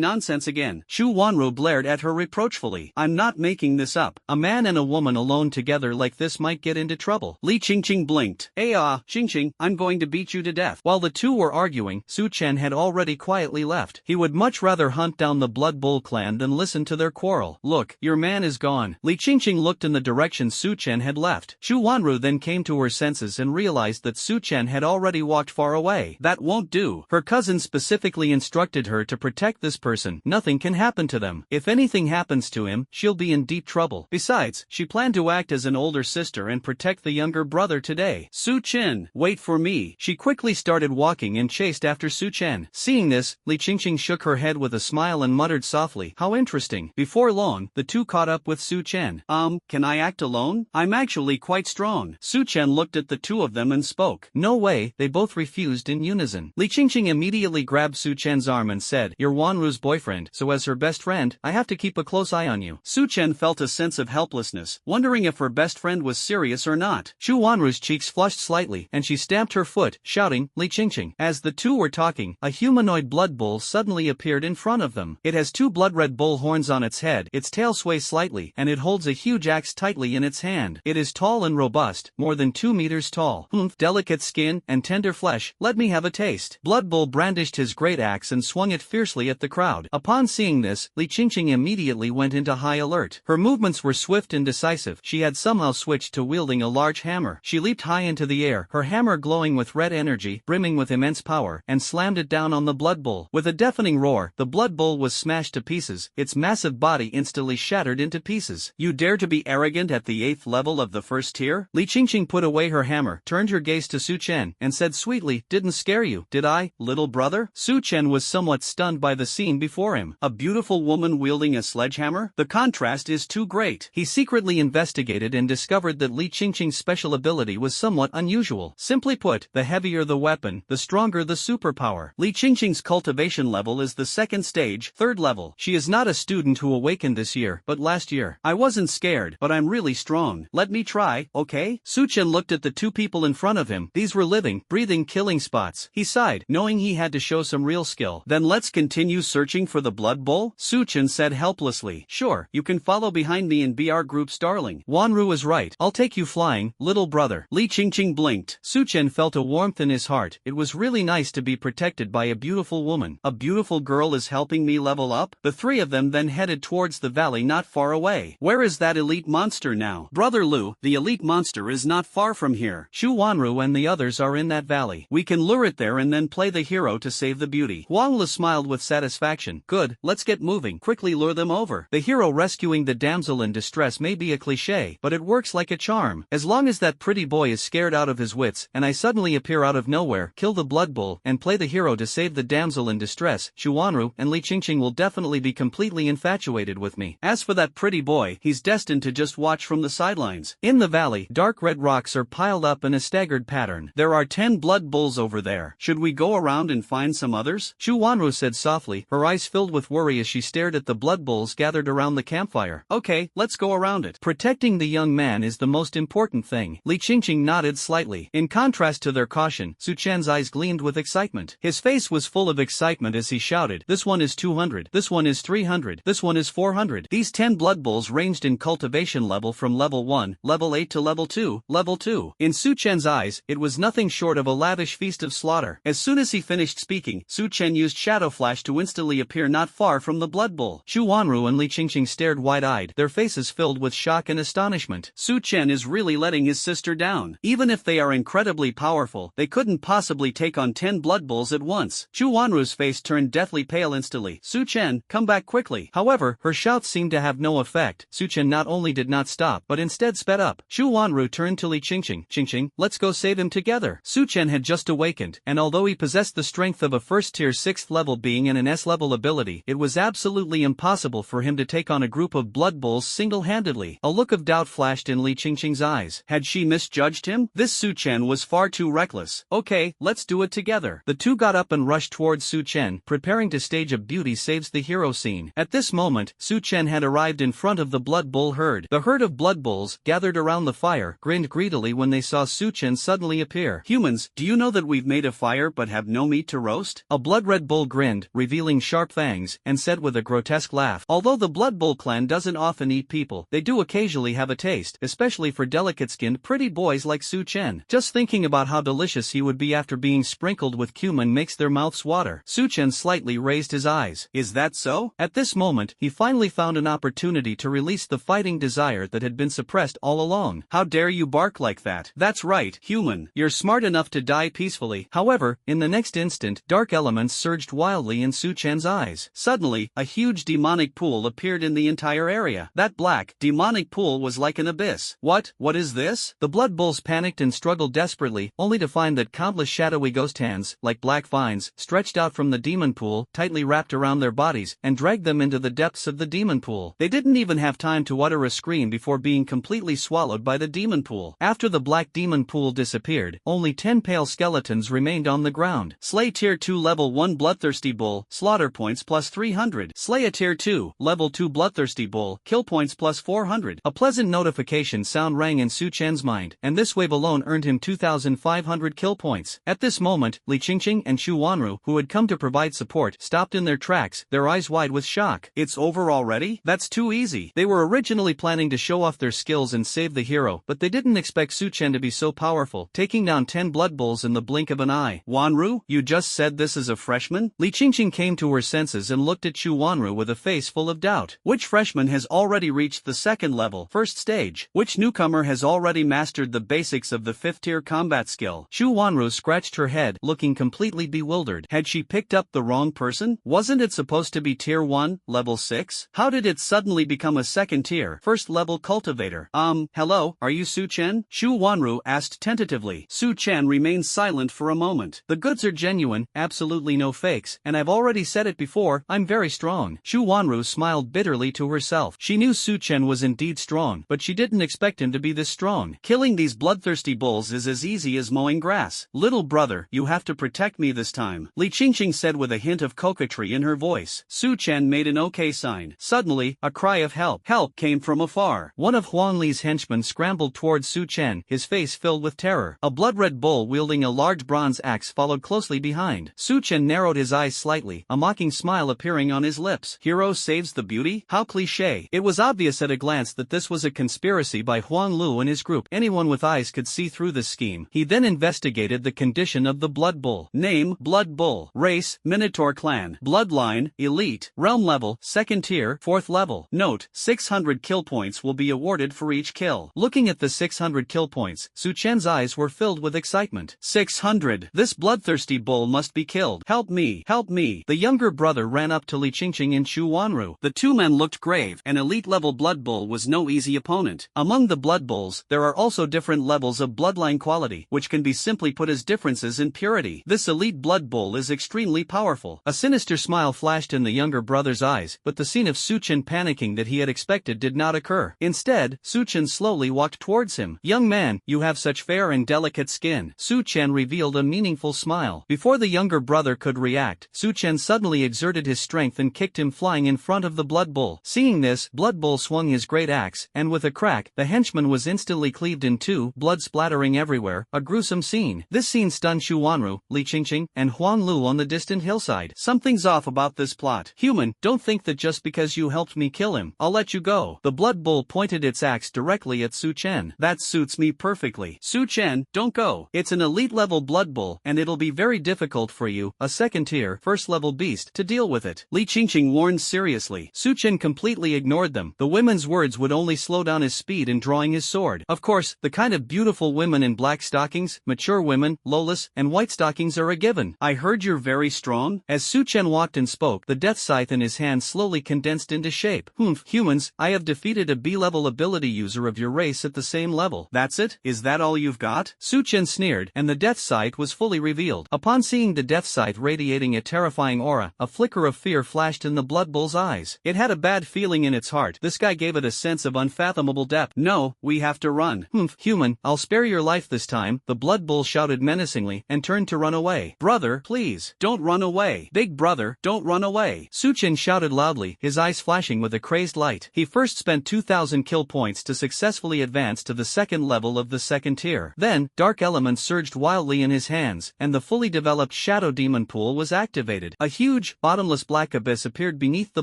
nonsense again. Chu Wanru blared at her reproachfully. I'm not making this up. A man and a woman alone together like this might get into trouble. Li Qingqing blinked. Qingqing, I'm going to beat you to death. While the two were arguing, Su Chen had already quietly left. He would much rather hunt down the Blood Bowl clan than listen to their quarrel. Look, your man is gone. Li Qingqing looked in the direction Su Chen had left. Chu Wanru then came to her senses and realized that Su Chen had already walked far away. That won't do. Her cousin specifically instructed her to protect this person. Nothing can happen to them. If anything happens to him, she'll be in deep trouble. Besides, Besides, she planned to act as an older sister and protect the younger brother today. Su Chen, wait for me. She quickly started walking and chased after Su Chen. Seeing this, Li Qingqing shook her head with a smile and muttered softly, "How interesting." Before long, the two caught up with Su Chen. Can I act alone? I'm actually quite strong." Su Chen looked at the two of them and spoke. "No way," they both refused in unison. Li Qingqing immediately grabbed Su Chen's arm and said, "You're Wanru's boyfriend, so as her best friend, I have to keep a close eye on you." Su Chen felt a sense of helplessness, wondering if her best friend was serious or not. Shu Wanru's cheeks flushed slightly, and she stamped her foot, shouting, "Li Qingqing." As the two were talking, a humanoid blood bull suddenly appeared in front of them. It has two blood-red bull horns on its head, its tail sways slightly, and it holds a huge axe tightly in its hand. It is tall and robust, more than 2 meters tall. Delicate skin and tender flesh, let me have a taste. Blood Bull brandished his great axe and swung it fiercely at the crowd. Upon seeing this, Li Qingqing immediately went into high alert. Her movements were swift and decisive. She had somehow switched to wielding a large hammer. She leaped high into the air, her hammer glowing with red energy, brimming with immense power, and slammed it down on the Blood Bull. With a deafening roar, the Blood Bull was smashed to pieces, its massive body instantly shattered into pieces. You dare to be arrogant at the 8th level of the first tier? Li Qingqing put away her hammer, turned her gaze to Su Chen, and said sweetly, "Didn't scare you, did I, little brother?" Su Chen was somewhat stunned by the scene before him. A beautiful woman wielding a sledgehammer? The contrast is too great. He secretly investigated and discovered that Li Qingqing's special ability was somewhat unusual. Simply put, the heavier the weapon, the stronger the superpower. Li Qingqing's cultivation level is the second stage, 3rd level. She is not a student who awakened this year, but last year. I wasn't scared, but I'm really strong. Let me try, okay? Su Chen looked at the two people in front of him. These were living, breathing killing spots. He sighed, knowing he had to show some real skill. Then let's continue searching for the Blood Bull? Su Chen said helplessly. Sure, you can follow behind me and be our group's darling. Wanru was right. I'll take you flying, little brother. Li Qingqing blinked. Su Chen felt a warmth in his heart. It was really nice to be protected by a beautiful woman. A beautiful girl is helping me level up? The three of them then headed towards the valley not far away. Where is that elite monster now? Brother Lu, the elite monster is not far from here. Shu Wanru and the others are in that valley. We can lure it there and then play the hero to save the beauty. Huang Le smiled with satisfaction. Good, let's get moving. Quickly lure them over. The hero rescuing the damsel in distress may be a cliché, but it works like a charm. As long as that pretty boy is scared out of his wits, and I suddenly appear out of nowhere, kill the Blood Bull, and play the hero to save the damsel in distress, Shu Wanru and Li Qingqing will definitely be completely infatuated with me. As for that pretty boy, he's destined to just watch from the sidelines. In the valley, dark red rocks are piled up in a staggered pattern. There are 10 Blood Bulls over there. Should we go around and find some others? Shu Wanru said softly, her eyes filled with worry as she stared at the Blood Bulls gathered around the campfire. Okay, let's go around it. Protecting the young man is the most important thing. Li Qingqing nodded slightly. In contrast to their caution, Su Chen's eyes gleamed with excitement. His face was full of excitement as he shouted, "This one is 200, this one is 300, this one is 400. These 10 Blood Bulls ranged in cultivation level from level 1, level 8 to level 2, level 2. In Su Chen's eyes, it was nothing short of a lavish feast of slaughter. As soon as he finished speaking, Su Chen used Shadow Flash to instantly appear not far from the Blood Bull. Shu Wanru and Li Qingqing stared wide-eyed, their faces filled with shock and astonishment. Su Chen is really letting his sister down. Even if they are incredibly powerful, they couldn't possibly take on 10 Blood Bulls at once. Shu Wanru's face turned deathly pale instantly. Su Chen, come back quickly. However, her shouts seemed to have no effect. Su Chen not only did not stop, but instead sped up. Shu Wanru turned to Li Qingqing. "Qingqing, let's go save him together." Su Chen had just awakened, and although he possessed the strength of a first-tier 6th level being and an S-level ability, it was absolutely impossible for him to take on a group of Blood Bulls single-handedly. A look of doubt flashed in Li Qingqing's eyes. Had she misjudged him? This Su Chen was far too reckless. Okay, let's do it together. The two got up and rushed towards Su Chen, preparing to stage a beauty saves the hero scene. At this moment, Su Chen had arrived in front of the Blood Bull herd. The herd of Blood Bulls, gathered around the fire, grinned greedily when they saw Su Chen suddenly appear. Humans, do you know that we've made a fire but have no meat to roast? A blood-red bull grinned, revealing sharp fangs, and said with a grotesque laugh, "Although the Blood Bull clan doesn't often eat people, they do occasionally have a taste, especially for delicate-skinned pretty boys like Su Chen. Just thinking about how delicious he would be after being sprinkled with cumin makes their mouths water." Su Chen slightly raised his eyes. Is that so? At this moment, he finally found an opportunity to release the fighting desire that had been suppressed all along. How dare you bark like that? That's right, human. You're smart enough to die peacefully. However, in the next instant, dark elements surged wildly in Su Chen's eyes. Suddenly, a huge demonic pool appeared in the entire area. That black, demonic pool was like an abyss. What is this? The blood bulls panicked and struggled desperately, only to find that countless shadowy ghost hands, like black vines, stretched out from the demon pool, tightly wrapped around their bodies, and dragged them into the depths of the demon pool. They didn't even have time to utter a scream before being completely swallowed by the demon pool. After the black demon pool disappeared, only 10 pale skeletons remained on the ground. Slay Tier 2 Level 1 Bloodthirsty Bull, slaughter points plus 300. Slay a Tier 2, Level 2 Bloodthirsty Bull, kill points plus 400. A pleasant notification sound rang in Su Chen's mind, and this wave alone earned him 2,500 kill points. At this moment, Li Qingqing and Xu Wanru, who had come to provide support, stopped in their tracks, their eyes wide with shock. It's over already? That's too easy. They were originally planning to show off their skills and save the hero, but they didn't expect Su Chen to be so powerful, taking down 10 blood bulls in the blink of an eye. Wanru, you just said this is a freshman? Li Qingqing came to her senses and looked at Xu Wanru with a face full of doubt. Which freshman has already reached the second level, first stage? Which newcomer has already mastered the basics of the 5th tier combat skill? Xu Wanru scratched her head, looking completely bewildered. Had she picked up the wrong person? Wasn't it supposed to be Tier 1, Level 6? How did it suddenly become a second tier, first level cultivator? Hello, are you Su Chen? Xu Wanru asked tentatively. Su Chen remained silent for a moment. The goods are genuine, absolutely no fakes, and I've already said it before, I'm very strong. Xu Wanru smiled bitterly to herself. She knew Su Chen was indeed strong, but she didn't expect him to be this strong. Killing these bloodthirsty bulls is as easy as mowing grass. Little brother, you have to protect me this time, Li Qingqing said with a hint of coquetry in her voice. Su Chen made an okay sign. Suddenly, a cry of help came from afar. One of Huang Li's henchmen scrambled towards Su Chen, his face filled with terror. A blood-red bull wielding a large bronze axe followed closely behind. Su Chen narrowed his eyes slightly, a mocking smile appearing on his lips. Hero saves the beauty? How cliché. It was obvious at a glance that this was a conspiracy by Huang Lu and his group. Anyone with eyes could see through this scheme. He then investigated the condition of the blood bull. Name, blood bull. Race, Minotaur clan. Bloodline, elite. Realm level, 2nd tier, 4th level. Note, 600 kill points will be awarded for each kill. Looking at the 600 kill points, Su Chen's eyes were filled with excitement. 600! This bloodthirsty bull must be killed. Help me! Help me! The younger brother ran up to Li Qingqing and Xu Wanru. The two men looked grave. An elite-level blood bull was no easy opponent. Among the blood bulls, there are also different levels of bloodline quality, which can be simply put as differences in purity. This elite blood bull is extremely powerful. A sinister smile flashed in the younger brother's eyes, but the scene of Su Chen panicking that he had expected did not occur. Instead, Su Chen slowly walked towards him. Young man, you have such fair and delicate skin. Su Chen revealed a meaningful smile. Before the younger brother could react, Su Chen suddenly exerted his strength and kicked him flying in front of the blood bull. Seeing this, Blood Bull swung his great axe, and with a crack, the henchman was instantly cleaved in two, blood splattering everywhere, a gruesome scene. This scene stunned Xu Wanru, Li Qingqing, and Huang Lu on the distant hillside. Something's off about this plot. Human, don't think that just because you helped me kill him, I'll let you go. The blood bull pointed its axe directly at Su Chen. That suits me perfectly. Su Chen, don't go. It's an elite-level blood bull, and it'll be very difficult for you, a second-tier, first-level beast, to deal with it. Li Qingqing warned seriously. Su Chen completely ignored them. The women's words would only slow down his speed in drawing his sword. Of course, the kind of beautiful women in black stockings, mature women, lowless, and white stockings are a given. I heard you're very strong. As Su Chen walked and spoke, the death scythe in his hand slowly condensed into shape. Humans, I have defeated a B-level ability user of your race at the same level. That's it? Is that all you've got? Su Chen sneered, and the death scythe was fully revealed. Upon seeing the death scythe radiating a terrifying aura, a flicker of fear flashed in the blood bull's eyes. It had a bad feeling in its heart. This guy gave it a sense of unfathomable depth. No, we have to run. Human, I'll spare your life this time, the blood bull shouted menacingly, and turned to run away. Brother, please, don't run away. Big brother, don't run away. Su Chen shouted loudly, his eyes flashing with a crazed light. He first spent 2,000 kill points to successfully advance to the second level of the second tier. Then, dark elements surged wildly in his hands, and the fully developed Shadow Demon Pool was activated. A huge, bottomless black abyss appeared beneath the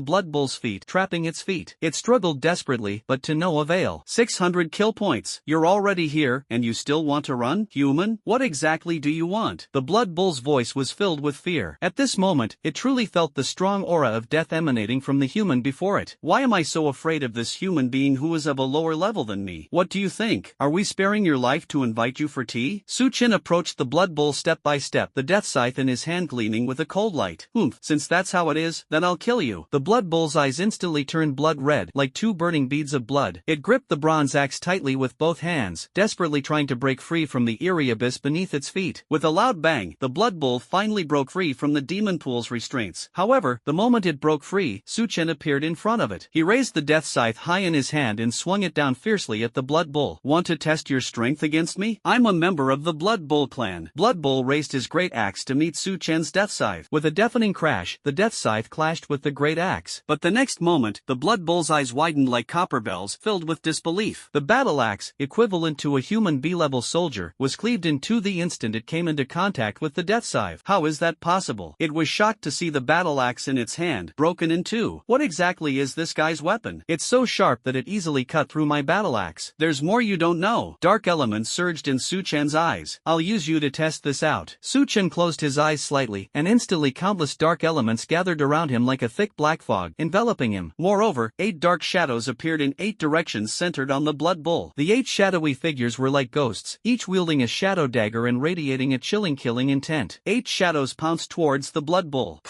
blood bull's feet, trapping its feet. It struggled desperately, but to no avail. 600 kill points. You're already here, and you still want to run? Human? What exactly do you want? The blood bull's voice was filled with fear. At this moment, it truly felt the strong aura of death emanating from the human before it. Why am I so afraid of this human being who is of a lower level than me? What do you think? Are we sparing your life to invite you for tea? Su Chen approached the blood bull step by step, the death scythe in his hand gleaming with a cold light. Since that's how it is, then I'll kill you. The blood bull's eyes instantly turned blood red, like two burning spurting beads of blood. It gripped the bronze axe tightly with both hands, desperately trying to break free from the eerie abyss beneath its feet. With a loud bang, the blood bowl finally broke free from the demon pool's restraints. However, the moment it broke free, Su-chen appeared in front of it. He raised the death scythe high in his hand and swung it down fiercely at the blood bowl. Want to test your strength against me? I'm a member of the Blood Bowl clan. Blood Bowl raised his great axe to meet Su-chen's death scythe. With a deafening crash, the death scythe clashed with the great axe. But the next moment, the Blood Bowl's eyes widened like copper bells, filled with disbelief. The battle axe, equivalent to a human B-level soldier, was cleaved in two the instant it came into contact with the death scythe. How is that possible? It was shocked to see the battle axe in its hand, broken in two. What exactly is this guy's weapon? It's so sharp that it easily cut through my battle axe. There's more you don't know. Dark elements surged in Su-chen's eyes. I'll use you to test this out. Su-chen closed his eyes slightly, and instantly countless dark elements gathered around him like a thick black fog, enveloping him. Moreover, 8 dark shadows appeared in 8 directions centered on the blood bowl. The 8 shadowy figures were like ghosts, each wielding a shadow dagger and radiating a chilling killing intent. 8 shadows pounced towards the blood bowl.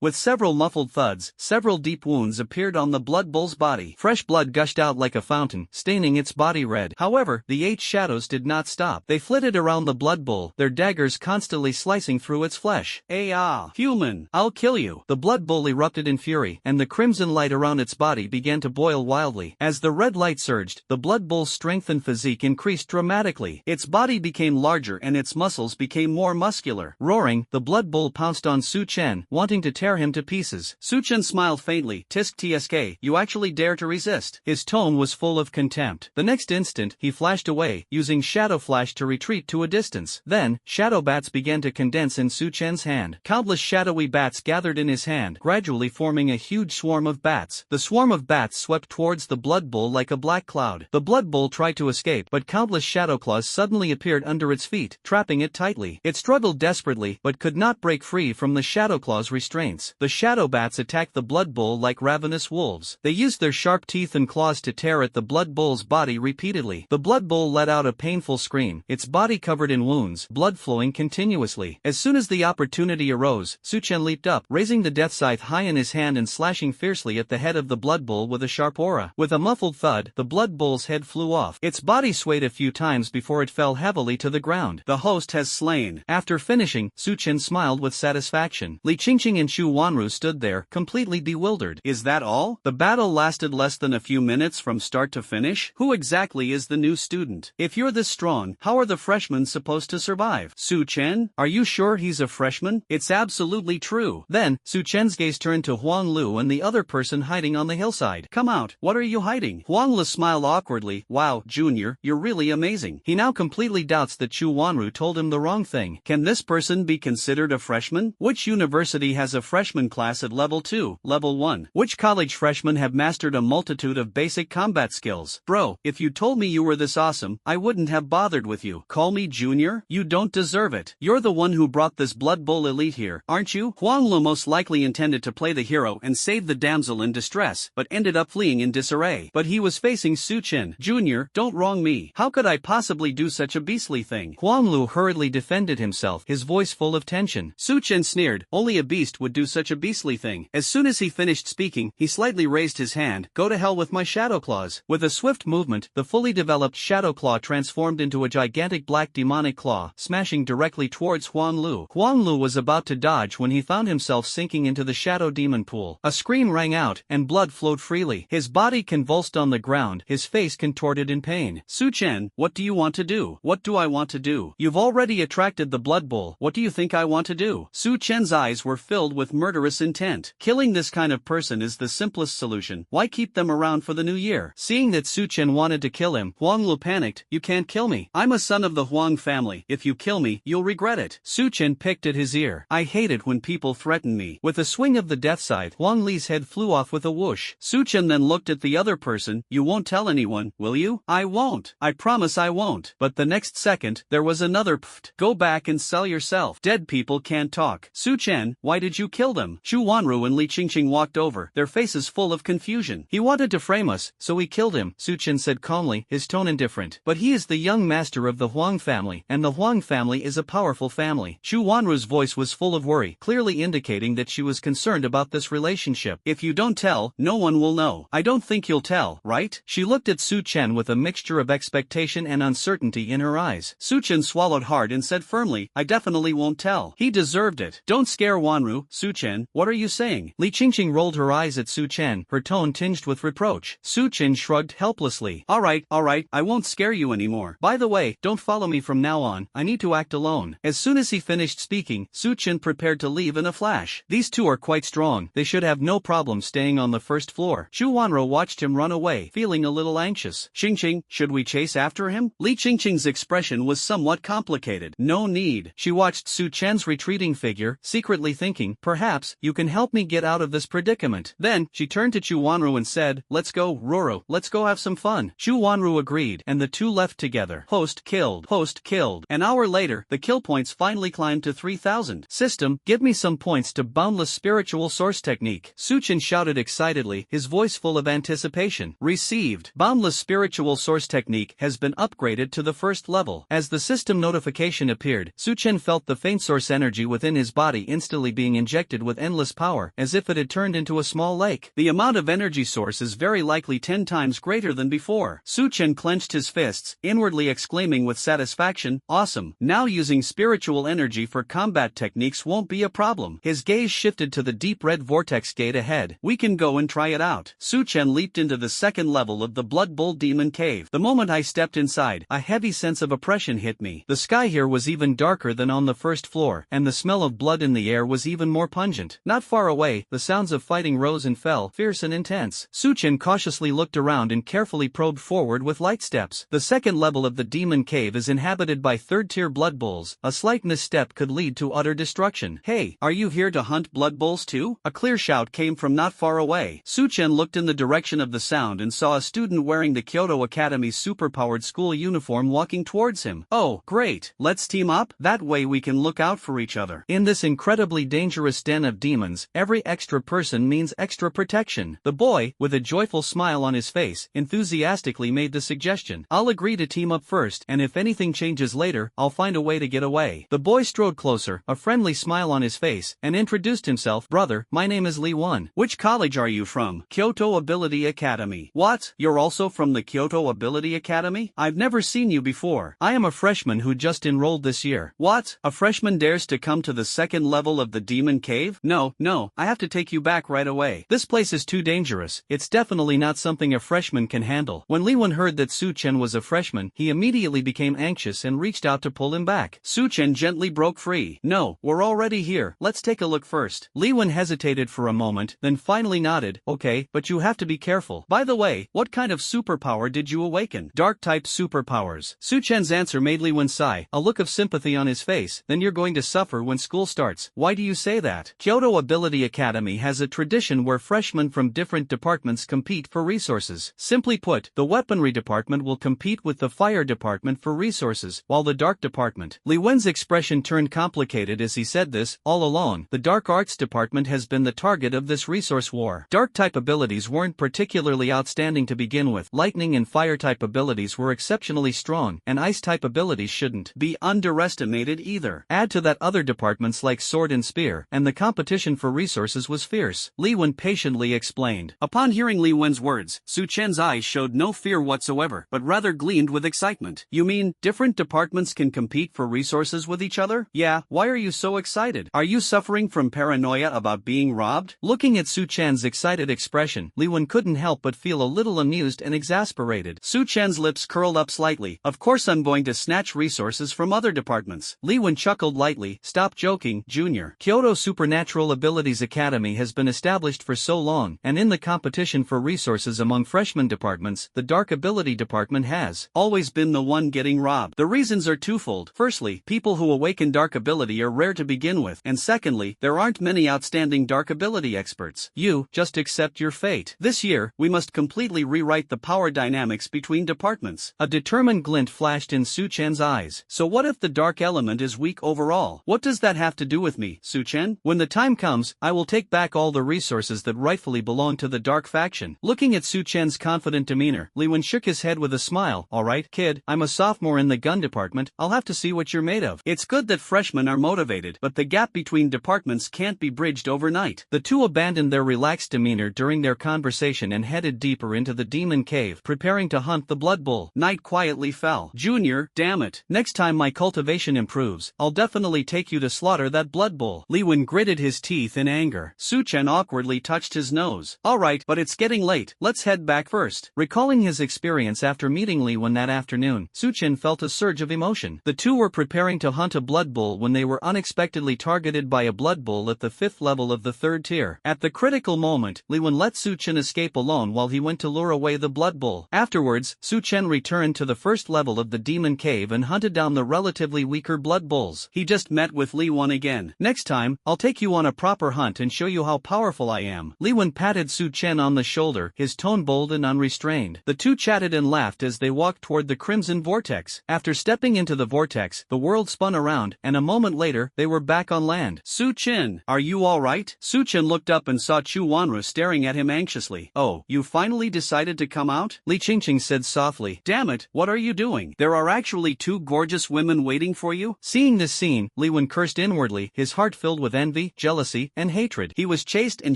With several muffled thuds, several deep wounds appeared on the blood bowl's body. Fresh blood gushed out like a fountain, staining its body red. However, the 8 shadows did not stop. They flitted around the blood bowl, their daggers constantly slicing through its flesh. Human, I'll kill you. The blood bowl erupted in fury, and the crimson light around its body began to boil wildly. As the red light surged, the blood bowl's strength and physique increased dramatically. Its body became larger and its muscles became more muscular. Roaring, the blood bowl pounced on Su-chen, wanting to tear him to pieces. Su-chen smiled faintly. Tisk tsk, you actually dare to resist. His tone was full of contempt. The next instant, he flashed away, using Shadow Flash to retreat to a distance. Then, shadow bats began to condense in Su-chen's hand. Countless shadowy bats gathered in his hand, gradually forming a huge swarm of bats. The swarm of bats swept towards the blood bowl like a black cloud. The blood bowl tried to escape, but countless shadow claws suddenly appeared under its feet, trapping it tightly. It struggled desperately, but could not break free from the shadow claws' restraints. The shadow bats attacked the blood bowl like ravenous wolves. They used their sharp teeth and claws to tear at the blood bowl's body repeatedly. The blood bowl let out a painful scream, its body covered in wounds, blood flowing continuously. As soon as the opportunity arose, Su-chen leaped up, raising the death scythe high in his hand and slashing fiercely at the head of the blood bowl with a sharp aura. With a muffled thud, the blood bowl's head flew off. Its body swayed a few times before it fell heavily to the ground. The host has slain. After finishing, Su-chen smiled with satisfaction. Li Qingqing and Shu Wanru stood there, completely bewildered. Is that all? The battle lasted less than a few minutes from start to finish? Who exactly is the new student? If you're this strong, how are the freshmen supposed to survive? Su-chen? Are you sure he's a freshman? It's absolutely true. Then, Su-chen's gaze turned to Huang Lu and the other person hiding on the hillside. Come out. What are you hiding? Huang Lu smiled awkwardly. Wow, Junior, you're really amazing. He now completely doubts that Chu Wanru told him the wrong thing. Can this person be considered a freshman? Which university has a freshman class at level 2, level 1? Which college freshmen have mastered a multitude of basic combat skills? Bro, if you told me you were this awesome, I wouldn't have bothered with you. Call me Junior? You don't deserve it. You're the one who brought this Blood Bowl elite here, aren't you? Huang Lu most likely intended to play the hero and save the damsel in distress, but ended up fleeing in disarray. But he was facing Su-chen. Junior, don't wrong me. How could I possibly do such a beastly thing? Huang Lu hurriedly defended himself, his voice full of tension. Su-chen sneered. Only a beast would do such a beastly thing. As soon as he finished speaking, he slightly raised his hand. Go to hell with my shadow claws. With a swift movement, the fully developed shadow claw transformed into a gigantic black demonic claw, smashing directly towards Huang Lu. Huang Lu was about to dodge when he found himself sinking into the shadow demon pool. A scream rang out, and blood flowed freely. His body convulsed on the ground, his face contorted in pain. Su-chen, what do you want to do? What do I want to do? You've already attracted the blood bowl. What do you think I want to do? Su-chen's eyes were filled with murderous intent. Killing this kind of person is the simplest solution. Why keep them around for the new year? Seeing that Su-chen wanted to kill him, Huang Lu panicked. You can't kill me. I'm a son of the Huang family. If you kill me, you'll regret it. Su-chen picked at his ear. I hate it when people threaten me. With a swing of the death scythe, Huang Li's head flew off with a whoosh. Su-chen then looked at the other person. You won't tell anyone, will you? I won't. I promise I won't. But the next second, there was another pfft. Go back and sell yourself. Dead people can't talk. Su-chen, why did you kill them? Shu Wanru and Li Qingqing walked over, their faces full of confusion. He wanted to frame us, so we killed him, Su-chen said calmly, his tone indifferent. But he is the young master of the Huang family, and the Huang family is a powerful family. Shu Wanru's voice was full of worry, clearly indicating that she was concerned about this relationship. If you don't tell, no one will know. no, I don't think you'll tell, right? She looked at Su Chen with a mixture of expectation and uncertainty in her eyes. Su Chen swallowed hard and said firmly, I definitely won't tell. He deserved it. Don't scare Wanru, Su Chen, what are you saying? Li Qingqing rolled her eyes at Su Chen, her tone tinged with reproach. Su Chen shrugged helplessly. Alright, I won't scare you anymore. By the way, don't follow me from now on, I need to act alone. As soon as he finished speaking, Su Chen prepared to leave in a flash. These two are quite strong, they should have no problem staying on the first floor. Zhu Wanro watched him run away, feeling a little anxious. Qingqing, should we chase after him? Li Qingqing's expression was somewhat complicated. No need. She watched Su Chen's retreating figure, secretly thinking, perhaps, you can help me get out of this predicament. Then, she turned to Zhu Wanru and said, let's go, Roro, let's go have some fun. Zhu Wanru agreed, and the two left together. Host killed. Host killed. An hour later, the kill points finally climbed to 3,000. System, give me some points to Boundless Spiritual Source Technique. Su Chen shouted excitedly, his voice full of anticipation. Received. Boundless Spiritual Source Technique has been upgraded to the first level. As the system notification appeared, Su Chen felt the faint source energy within his body instantly being injected with endless power, as if it had turned into a small lake. The amount of energy source is very likely 10 times greater than before. Su Chen clenched his fists, inwardly exclaiming with satisfaction, awesome. Now using spiritual energy for combat techniques won't be a problem. His gaze shifted to the deep red vortex gate ahead. We can go and try it out. Su Chen leaped into the second level of the Blood Bull Demon Cave. The moment I stepped inside, a heavy sense of oppression hit me. The sky here was even darker than on the first floor, and the smell of blood in the air was even more pungent. Not far away, the sounds of fighting rose and fell, fierce and intense. Su Chen cautiously looked around and carefully probed forward with light steps. The second level of the demon cave is inhabited by third-tier blood bulls. A slight misstep could lead to utter destruction. Hey, are you here to hunt blood bulls too? A clear shout came from not far away. Su Chen looked in the direction of the sound and saw a student wearing the Kyoto Academy's superpowered school uniform walking towards him. Oh, great. Let's team up? That way we can look out for each other. In this incredibly dangerous den of demons, every extra person means extra protection. The boy, with a joyful smile on his face, enthusiastically made the suggestion. I'll agree to team up first, and if anything changes later, I'll find a way to get away. The boy strode closer, a friendly smile on his face, and introduced himself. Brother, my name is Li Won. Which college are you from? Kyoto Ability Academy. What? You're also from the Kyoto Ability Academy? I've never seen you before. I am a freshman who just enrolled this year. What? A freshman dares to come to the second level of the demon cave? No, I have to take you back right away. This place is too dangerous. It's definitely not something a freshman can handle. When Li Won heard that Su Chen was a freshman, he immediately became anxious and reached out to pull him back. Su Chen gently broke free. No, we're already here. Let's take a look first. Li Won hesitated for a moment, then finally nodded. Okay, but you have to be careful. By the way, what kind of superpower did you awaken? Dark-type superpowers. Su Chen's answer made Li Won sigh, a look of sympathy on his face. Then you're going to suffer when school starts. Why do you say that? Kyoto Ability Academy has a tradition where freshmen from different departments compete for resources. Simply put, the weaponry department will compete with the fire department for resources, while the dark department. Li Wen's expression turned complicated as he said this. All along, the dark arts department has been the target of this resource war. Dark-type abilities weren't particularly outstanding to begin with. Lightning and fire-type abilities were exceptionally strong, and ice-type abilities shouldn't be underestimated either. Add to that other departments like sword and spear, and the competition for resources was fierce. Li Wen patiently explained. Upon hearing Li Wen's words, Su Chen's eyes showed no fear whatsoever, but rather gleamed with excitement. You mean, different departments can compete for resources with each other? Yeah, why are you so excited? Are you suffering from paranoia about being robbed? Looking at Su Chen's excited expression, Li Wen couldn't help but feel a little amused and exasperated. Su Chen's lips curled up slightly. Of course I'm going to snatch resources from other departments. Li Wen chuckled lightly. Stop joking, Junior. Kyoto Supernatural Abilities Academy has been established for so long, and in the competition for resources among freshman departments, the Dark Ability Department has always been the one getting robbed. The reasons are twofold. Firstly, people who awaken dark ability are rare to begin with, and secondly, there aren't many outstanding dark ability experts. You just accept your fate. This year, we must completely rewrite the power dynamics between departments. A determined glint flashed in Su Chen's eyes. So what if the dark element is weak overall? What does that have to do with me, Su Chen? When the time comes, I will take back all the resources that rightfully belong to the dark faction. Looking at Su Chen's confident demeanor, Li Wen shook his head with a smile. Alright, kid, I'm a sophomore in the gun department, I'll have to see what you're made of. It's good that freshmen are motivated, but the gap between departments can't be bridged overnight. The two abandoned their relaxed demeanor during their conversation and headed deeper into the demon cave, preparing to hunt the blood bull. Night quietly fell. Junior, damn it. Next time my cultivation improves, I'll definitely take you to slaughter that blood bull. Li Wen gritted his teeth in anger. Su Chen awkwardly touched his nose. Alright, but it's getting late, let's head back first. Recalling his experience after meeting Li Wen that afternoon, Su Chen felt a surge of emotion. The two were preparing to hunt a blood bull when they were unexpectedly targeted by a blood bull at the 5th level of the 3rd tier. At the critical moment, Li Wen let Su Chen escape alone while he went to lure away the blood bull. Afterwards, Su Chen returned to the 1st level of the demon cave and hunted down the relatively weaker blood bulls. He just met with Li Wen again. Next time, I'll take you on a proper hunt and show you how powerful I am. Li Wen patted Su Chen on the shoulder, his tone bold and unrestrained. The two chatted and laughed as they walked toward the crimson vortex. After stepping into the vortex, the world spun around, and a moment later, they were back on land. Su Chen, are you alright? Su Chen looked up and saw Chu Wanru staring at him anxiously. Oh, you finally decided to come out? Li Qingqing said softly. Damn it, what are you doing? There are actually two gorgeous women waiting for you? Seeing this scene, Li Wen cursed inwardly, his heart filled with envy, jealousy, and hatred. He was chased and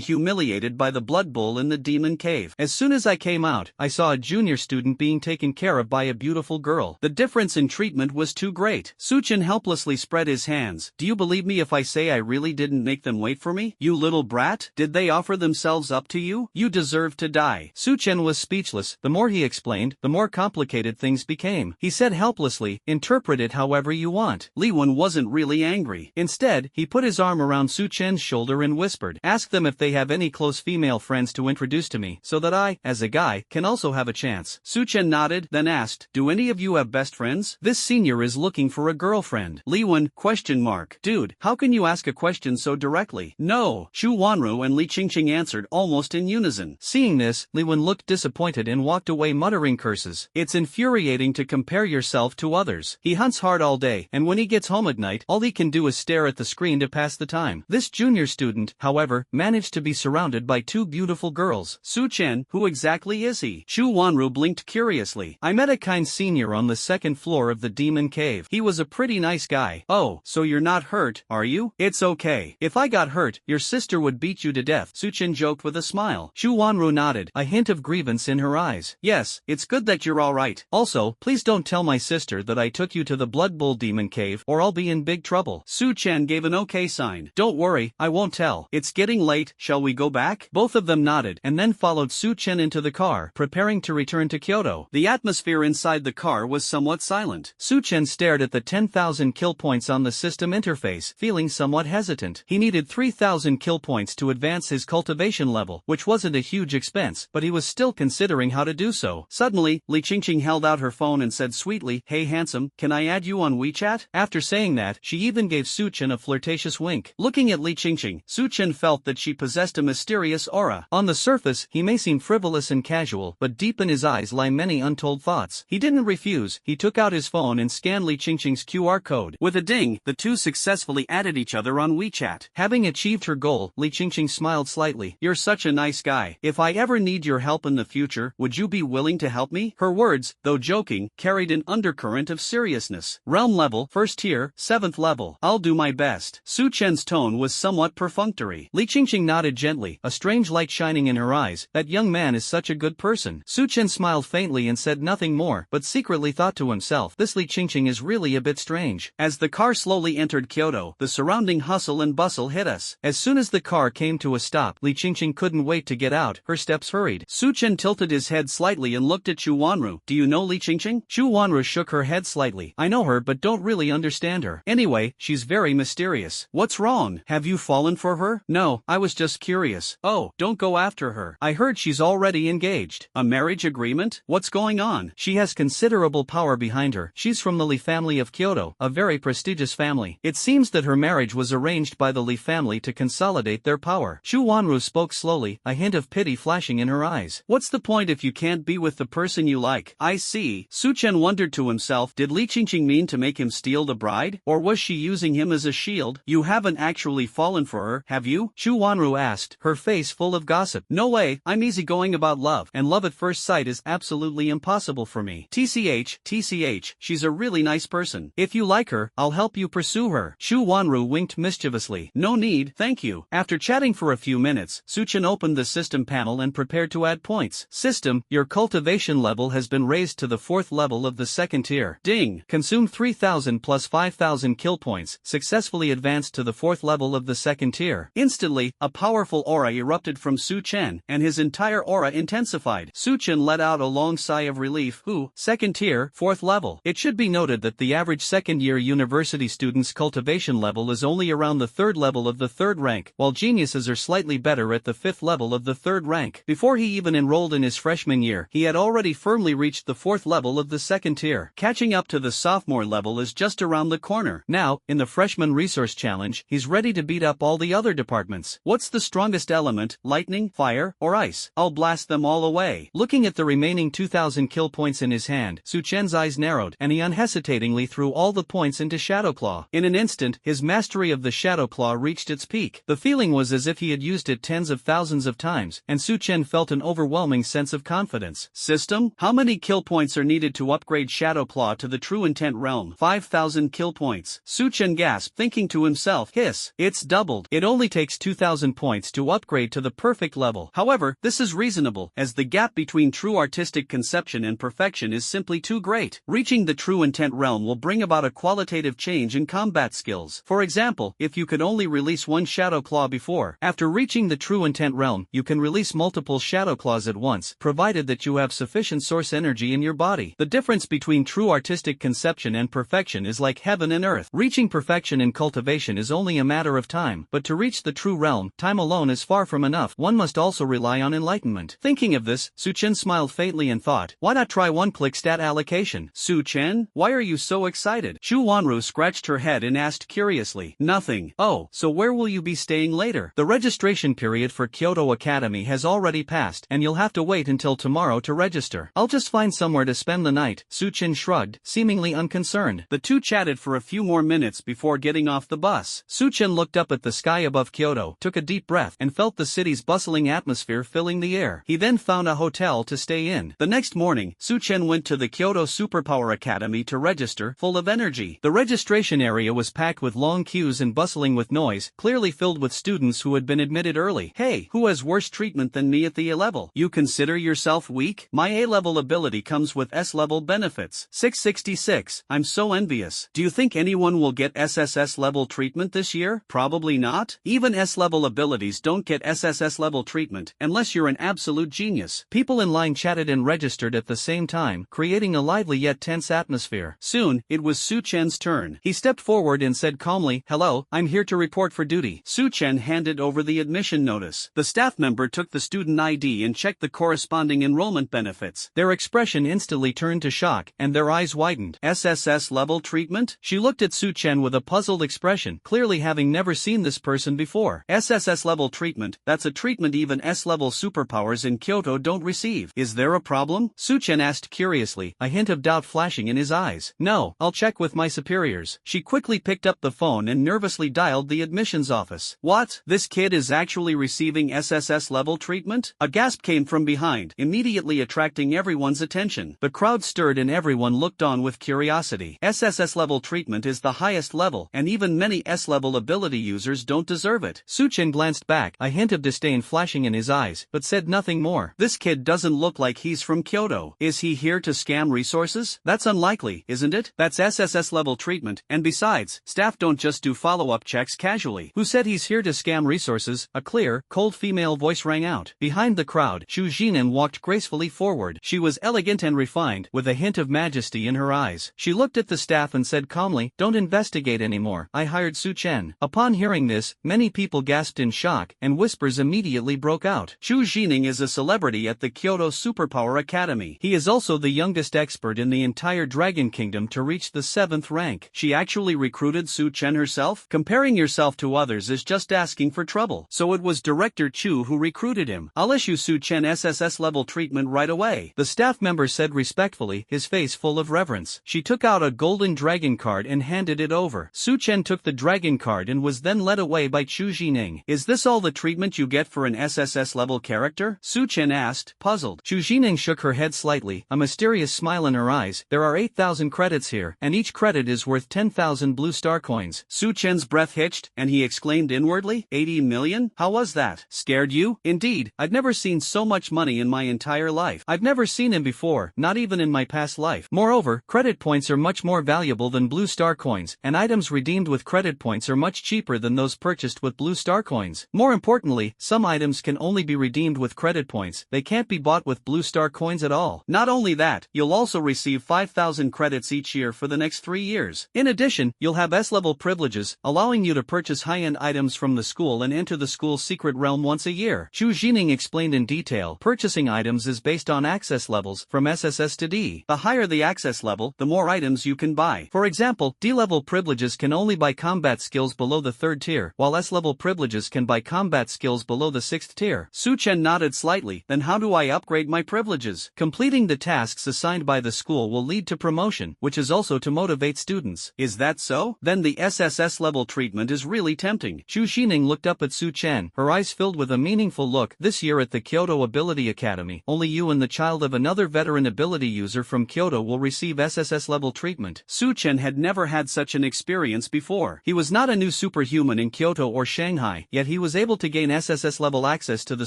humiliated by the blood bull in the demon cave. As soon as I came out, I saw a junior student being taken care of by a beautiful girl. The difference in treatment was too great. Su Chen helplessly spread his hands. Do you believe me if I say I really didn't make them wait for me? You little brat, did they offer themselves up to you? You deserve to die. Su Chen was speechless. The more he explained, the more complicated things became. He said helplessly, interpret it however you want. Li Wen wasn't really angry. Instead, he put his arm around Su Chen's shoulder and whispered, ask them if they have any close female friends to introduce to me, so that I, as a guy, can also have a chance. Su Chen nodded, then asked, do any of you have best friends? This senior is looking for a girlfriend. Li Wen, question mark. Dude, how can you ask a question so directly? No. Chu Wanru and Li Qingqing answered almost in unison. Seeing this, Li Wen looked disappointed and walked away muttering curses. It's infuriating to compare yourself to others. He hunts hard all day, and when he gets home at night, all he can do is stare at the screen to pass the time. This junior student, however, managed to be surrounded by two beautiful girls. Su Chen, who exactly is he? Chu Wanru blinked curiously. I met a kind senior on the 2nd floor of the demon cave. He was a pretty nice guy. Oh, so you're not hurt, are you? It's okay. If I got hurt, your sister would beat you to death. Su Chen joked with a smile. Chu Wanru nodded, a hint of grievance in her eyes. Yes, it's good that you're alright. Also, please don't tell my sister that I took you to the Blood Bull Demon Cave, or I'll be in big trouble. Su Chen gave an okay sign. Don't worry, I won't tell. It's getting late, shall we go back? Both of them nodded, and then followed Su Chen into the car, preparing to return to Kyoto. The atmosphere inside the car was somewhat silent. Su Chen stared at the 10,000 kill points on the system interface, feeling somewhat hesitant. He needed 3,000 kill points to advance his cultivation level, which wasn't a huge expense, but he was still considering how to do so. Suddenly, Li Qingqing held out her phone and said sweetly, hey handsome, can I add you on WeChat? After saying that, she even gave Su Chen a flirtatious wink. Looking at Li Qingqing, Su Chen felt that she possessed a mysterious aura. On the surface, he may seem frivolous and casual, but deep in his eyes lie many untold thoughts. He didn't refuse. He took out his phone and scanned Li Qingqing's QR code. With a ding, the two successfully added each other on WeChat. Having achieved her goal, Li Qingqing smiled slightly. You're such a nice guy. If I ever need your help in the future, would you be willing to help me? Her words, though joking, carried an undercurrent of seriousness. Realm level, 1st tier, 7th level. I'll do my best. Su Chen's tone was somewhat perfunctory. Li Qingqing nodded gently, a strange light shining in her eyes. That young man is such a good person. Su Chen smiled faintly and said nothing more, but secretly thought to himself, this Li Qingqing is really a bit strange. As the car slowly entered Kyoto, the surrounding hustle and bustle hit us. As soon as the car came to a stop, Li Qingqing couldn't wait to get out. Her steps hurried. Su Chen tilted his head slightly and looked at Chu Wanru. Do you know Li Qingqing? Chu Wanru shook her head slightly. I know her but don't really understand her. Anyway, she's very mysterious. What's wrong? Have you fallen for her? No, I was just curious. Oh, don't go after her. I heard she's already engaged. A marriage agreement? What's going on? She has considerable power behind her. She's from the Li family of Kyoto, a very prestigious family. It seems that her marriage was arranged by the Li family to consolidate their power. Chu Wanru spoke slowly, a hint of pity flashing in her eyes. What's the point if you can't be with the person you like? I see. Su Chen wondered to himself, did Li Qingqing mean to make him steal the bride? Or was she using him as a shield? You haven't actually fallen for her, have you? Chu Wanru asked, her face full of gossip. No way, I'm easygoing about love, and love at first sight is absolutely impossible for me. TCH, she's a really nice person. If you like her, I'll help you pursue her. Chu Wanru winked mischievously. No need, thank you. After chatting for a few minutes, Su Chen opened the system system panel and prepare to add points. System, your cultivation level has been raised to the 4th level of the 2nd tier. Ding! Consume 3000 plus 5000 kill points, successfully advanced to the 4th level of the 2nd tier. Instantly, a powerful aura erupted from Su Chen, and his entire aura intensified. Su Chen let out a long sigh of relief. 2nd tier, 4th level. It should be noted that the average second-year university student's cultivation level is only around the 3rd level of the 3rd rank, while geniuses are slightly better at the 5th level of the 3rd rank. Before he even enrolled in his freshman year, he had already firmly reached the 4th level of the 2nd tier. Catching up to the sophomore level is just around the corner. Now, in the freshman resource challenge, he's ready to beat up all the other departments. What's the strongest element, lightning, fire, or ice? I'll blast them all away. Looking at the remaining 2000 kill points in his hand, Su Chen's eyes narrowed, and he unhesitatingly threw all the points into Shadow Claw. In an instant, his mastery of the Shadow Claw reached its peak. The feeling was as if he had used it tens of thousands of times, and Su Chen felt an overwhelming sense of confidence. System, how many kill points are needed to upgrade Shadow Claw to the True Intent realm? 5000 kill points. Su Chen gasped, thinking to himself, hiss, it's doubled. It only takes 2000 points to upgrade to the perfect level. However, this is reasonable, as the gap between true artistic conception and perfection is simply too great. Reaching the True Intent realm will bring about a qualitative change in combat skills. For example, if you could only release one Shadow Claw before, after reaching the True Intent realm, you can release multiple Shadow Claws at once, provided that you have sufficient source energy in your body. The difference between true artistic conception and perfection is like heaven and earth. Reaching perfection in cultivation is only a matter of time, but to reach the true realm, time alone is far from enough. One must also rely on enlightenment. Thinking of this, Su Chen smiled faintly and thought, why not try one-click stat allocation? Su Chen, why are you so excited? Chu Wanru scratched her head and asked curiously. Nothing. Oh, so where will you be staying later? The registration period for Kyoto Academy has already passed, and you'll have to wait until tomorrow to register. I'll just find somewhere to spend the night. Su Chen shrugged, seemingly unconcerned. The two chatted for a few more minutes before getting off the bus. Su Chen looked up at the sky above Kyoto, took a deep breath, and felt the city's bustling atmosphere filling the air. He then found a hotel to stay in. The next morning, Su Chen went to the Kyoto Superpower Academy to register, full of energy. The registration area was packed with long queues and bustling with noise, clearly filled with students who had been admitted early. Hey, who has worse treatment than me at the A-level? You consider yourself weak? My A-level ability comes with S-level benefits. 666. I'm so envious. Do you think anyone will get SSS level treatment this year? Probably not. Even S-level abilities don't get SSS level treatment, unless you're an absolute genius. People in line chatted and registered at the same time, creating a lively yet tense atmosphere. Soon, it was Su Chen's turn. He stepped forward and said calmly, hello, I'm here to report for duty. Su Chen handed over the admission notice. The staff member took the student ID and checked the corresponding enrollment benefits. Their expression instantly turned to shock, and their eyes widened. SSS level treatment? She looked at Su Chen with a puzzled expression, clearly having never seen this person before. SSS level treatment, that's a treatment even S-level superpowers in Kyoto don't receive. Is there a problem? Su Chen asked curiously, a hint of doubt flashing in his eyes. No, I'll check with my superiors. She quickly picked up the phone and nervously dialed the admissions office. What? This kid is actually receiving SSS level treatment? A gasp came from behind, immediately attracting everyone's attention. The crowd stirred and everyone looked on with curiosity. SSS level treatment is the highest level, and even many S-level ability users don't deserve it. Su Chen glanced back, a hint of disdain flashing in his eyes, but said nothing more. This kid doesn't look like he's from Kyoto. Is he here to scam resources? That's unlikely, isn't it? That's SSS level treatment, and besides, staff don't just do follow-up checks casually. Who said he's here to scam resources? A clear, cold female voice rang out. Behind the crowd, Xu Jinan walked gracefully forward. She was elegant and refined, with a hint of majesty in her eyes. She looked at the staff and said calmly, don't investigate anymore. I hired Su Chen. Upon hearing this, many people gasped in shock, and whispers immediately broke out. Xu Jining is a celebrity at the Kyoto Superpower Academy. He is also the youngest expert in the entire Dragon Kingdom to reach the 7th rank. She actually recruited Su Chen herself? Comparing yourself to others is just asking for trouble. So it was Director Chu who recruited him. I'll issue Su Chen SSS level treatment right away, the staff member said respectfully, his face full of reverence. She took out a golden dragon card and handed it over. Su Chen took the dragon card and was then led away by Chu Jining. Is this all the treatment you get for an SSS level character? Su Chen asked, puzzled. Chu Jining shook her head slightly, a mysterious smile in her eyes. There are 8,000 credits here, and each credit is worth 10,000 blue star coins. Su Chen's breath hitched, and he exclaimed inwardly, 80 million? How was that? Scared you? you? Indeed, I've never seen so much money in my entire life. I've never seen him before, not even in my past life. Moreover, credit points are much more valuable than blue star coins, and items redeemed with credit points are much cheaper than those purchased with blue star coins. More importantly, some items can only be redeemed with credit points, they can't be bought with blue star coins at all. Not only that, you'll also receive 5,000 credits each year for the next 3 years. In addition, you'll have S-level privileges, allowing you to purchase high-end items from the school and enter the school's secret realm once a year. Xu Jining explained in detail, purchasing items is based on access levels, from SSS to D. The higher the access level, the more items you can buy. For example, D-level privileges can only buy combat skills below the 3rd tier, while S-level privileges can buy combat skills below the 6th tier. Su Chen nodded slightly. Then how do I upgrade my privileges? Completing the tasks assigned by the school will lead to promotion, which is also to motivate students. Is that so? Then the SSS level treatment is really tempting. Xu Xining looked up at Su Chen, her eyes filled with a meaningful look. This year at the Kyoto Ability Academy, only you and the child of another veteran ability user from Kyoto will receive SSS level treatment. Su Chen had never had such an experience before. He was not a new superhuman in Kyoto or Shanghai, yet he was able to gain SSS level access to the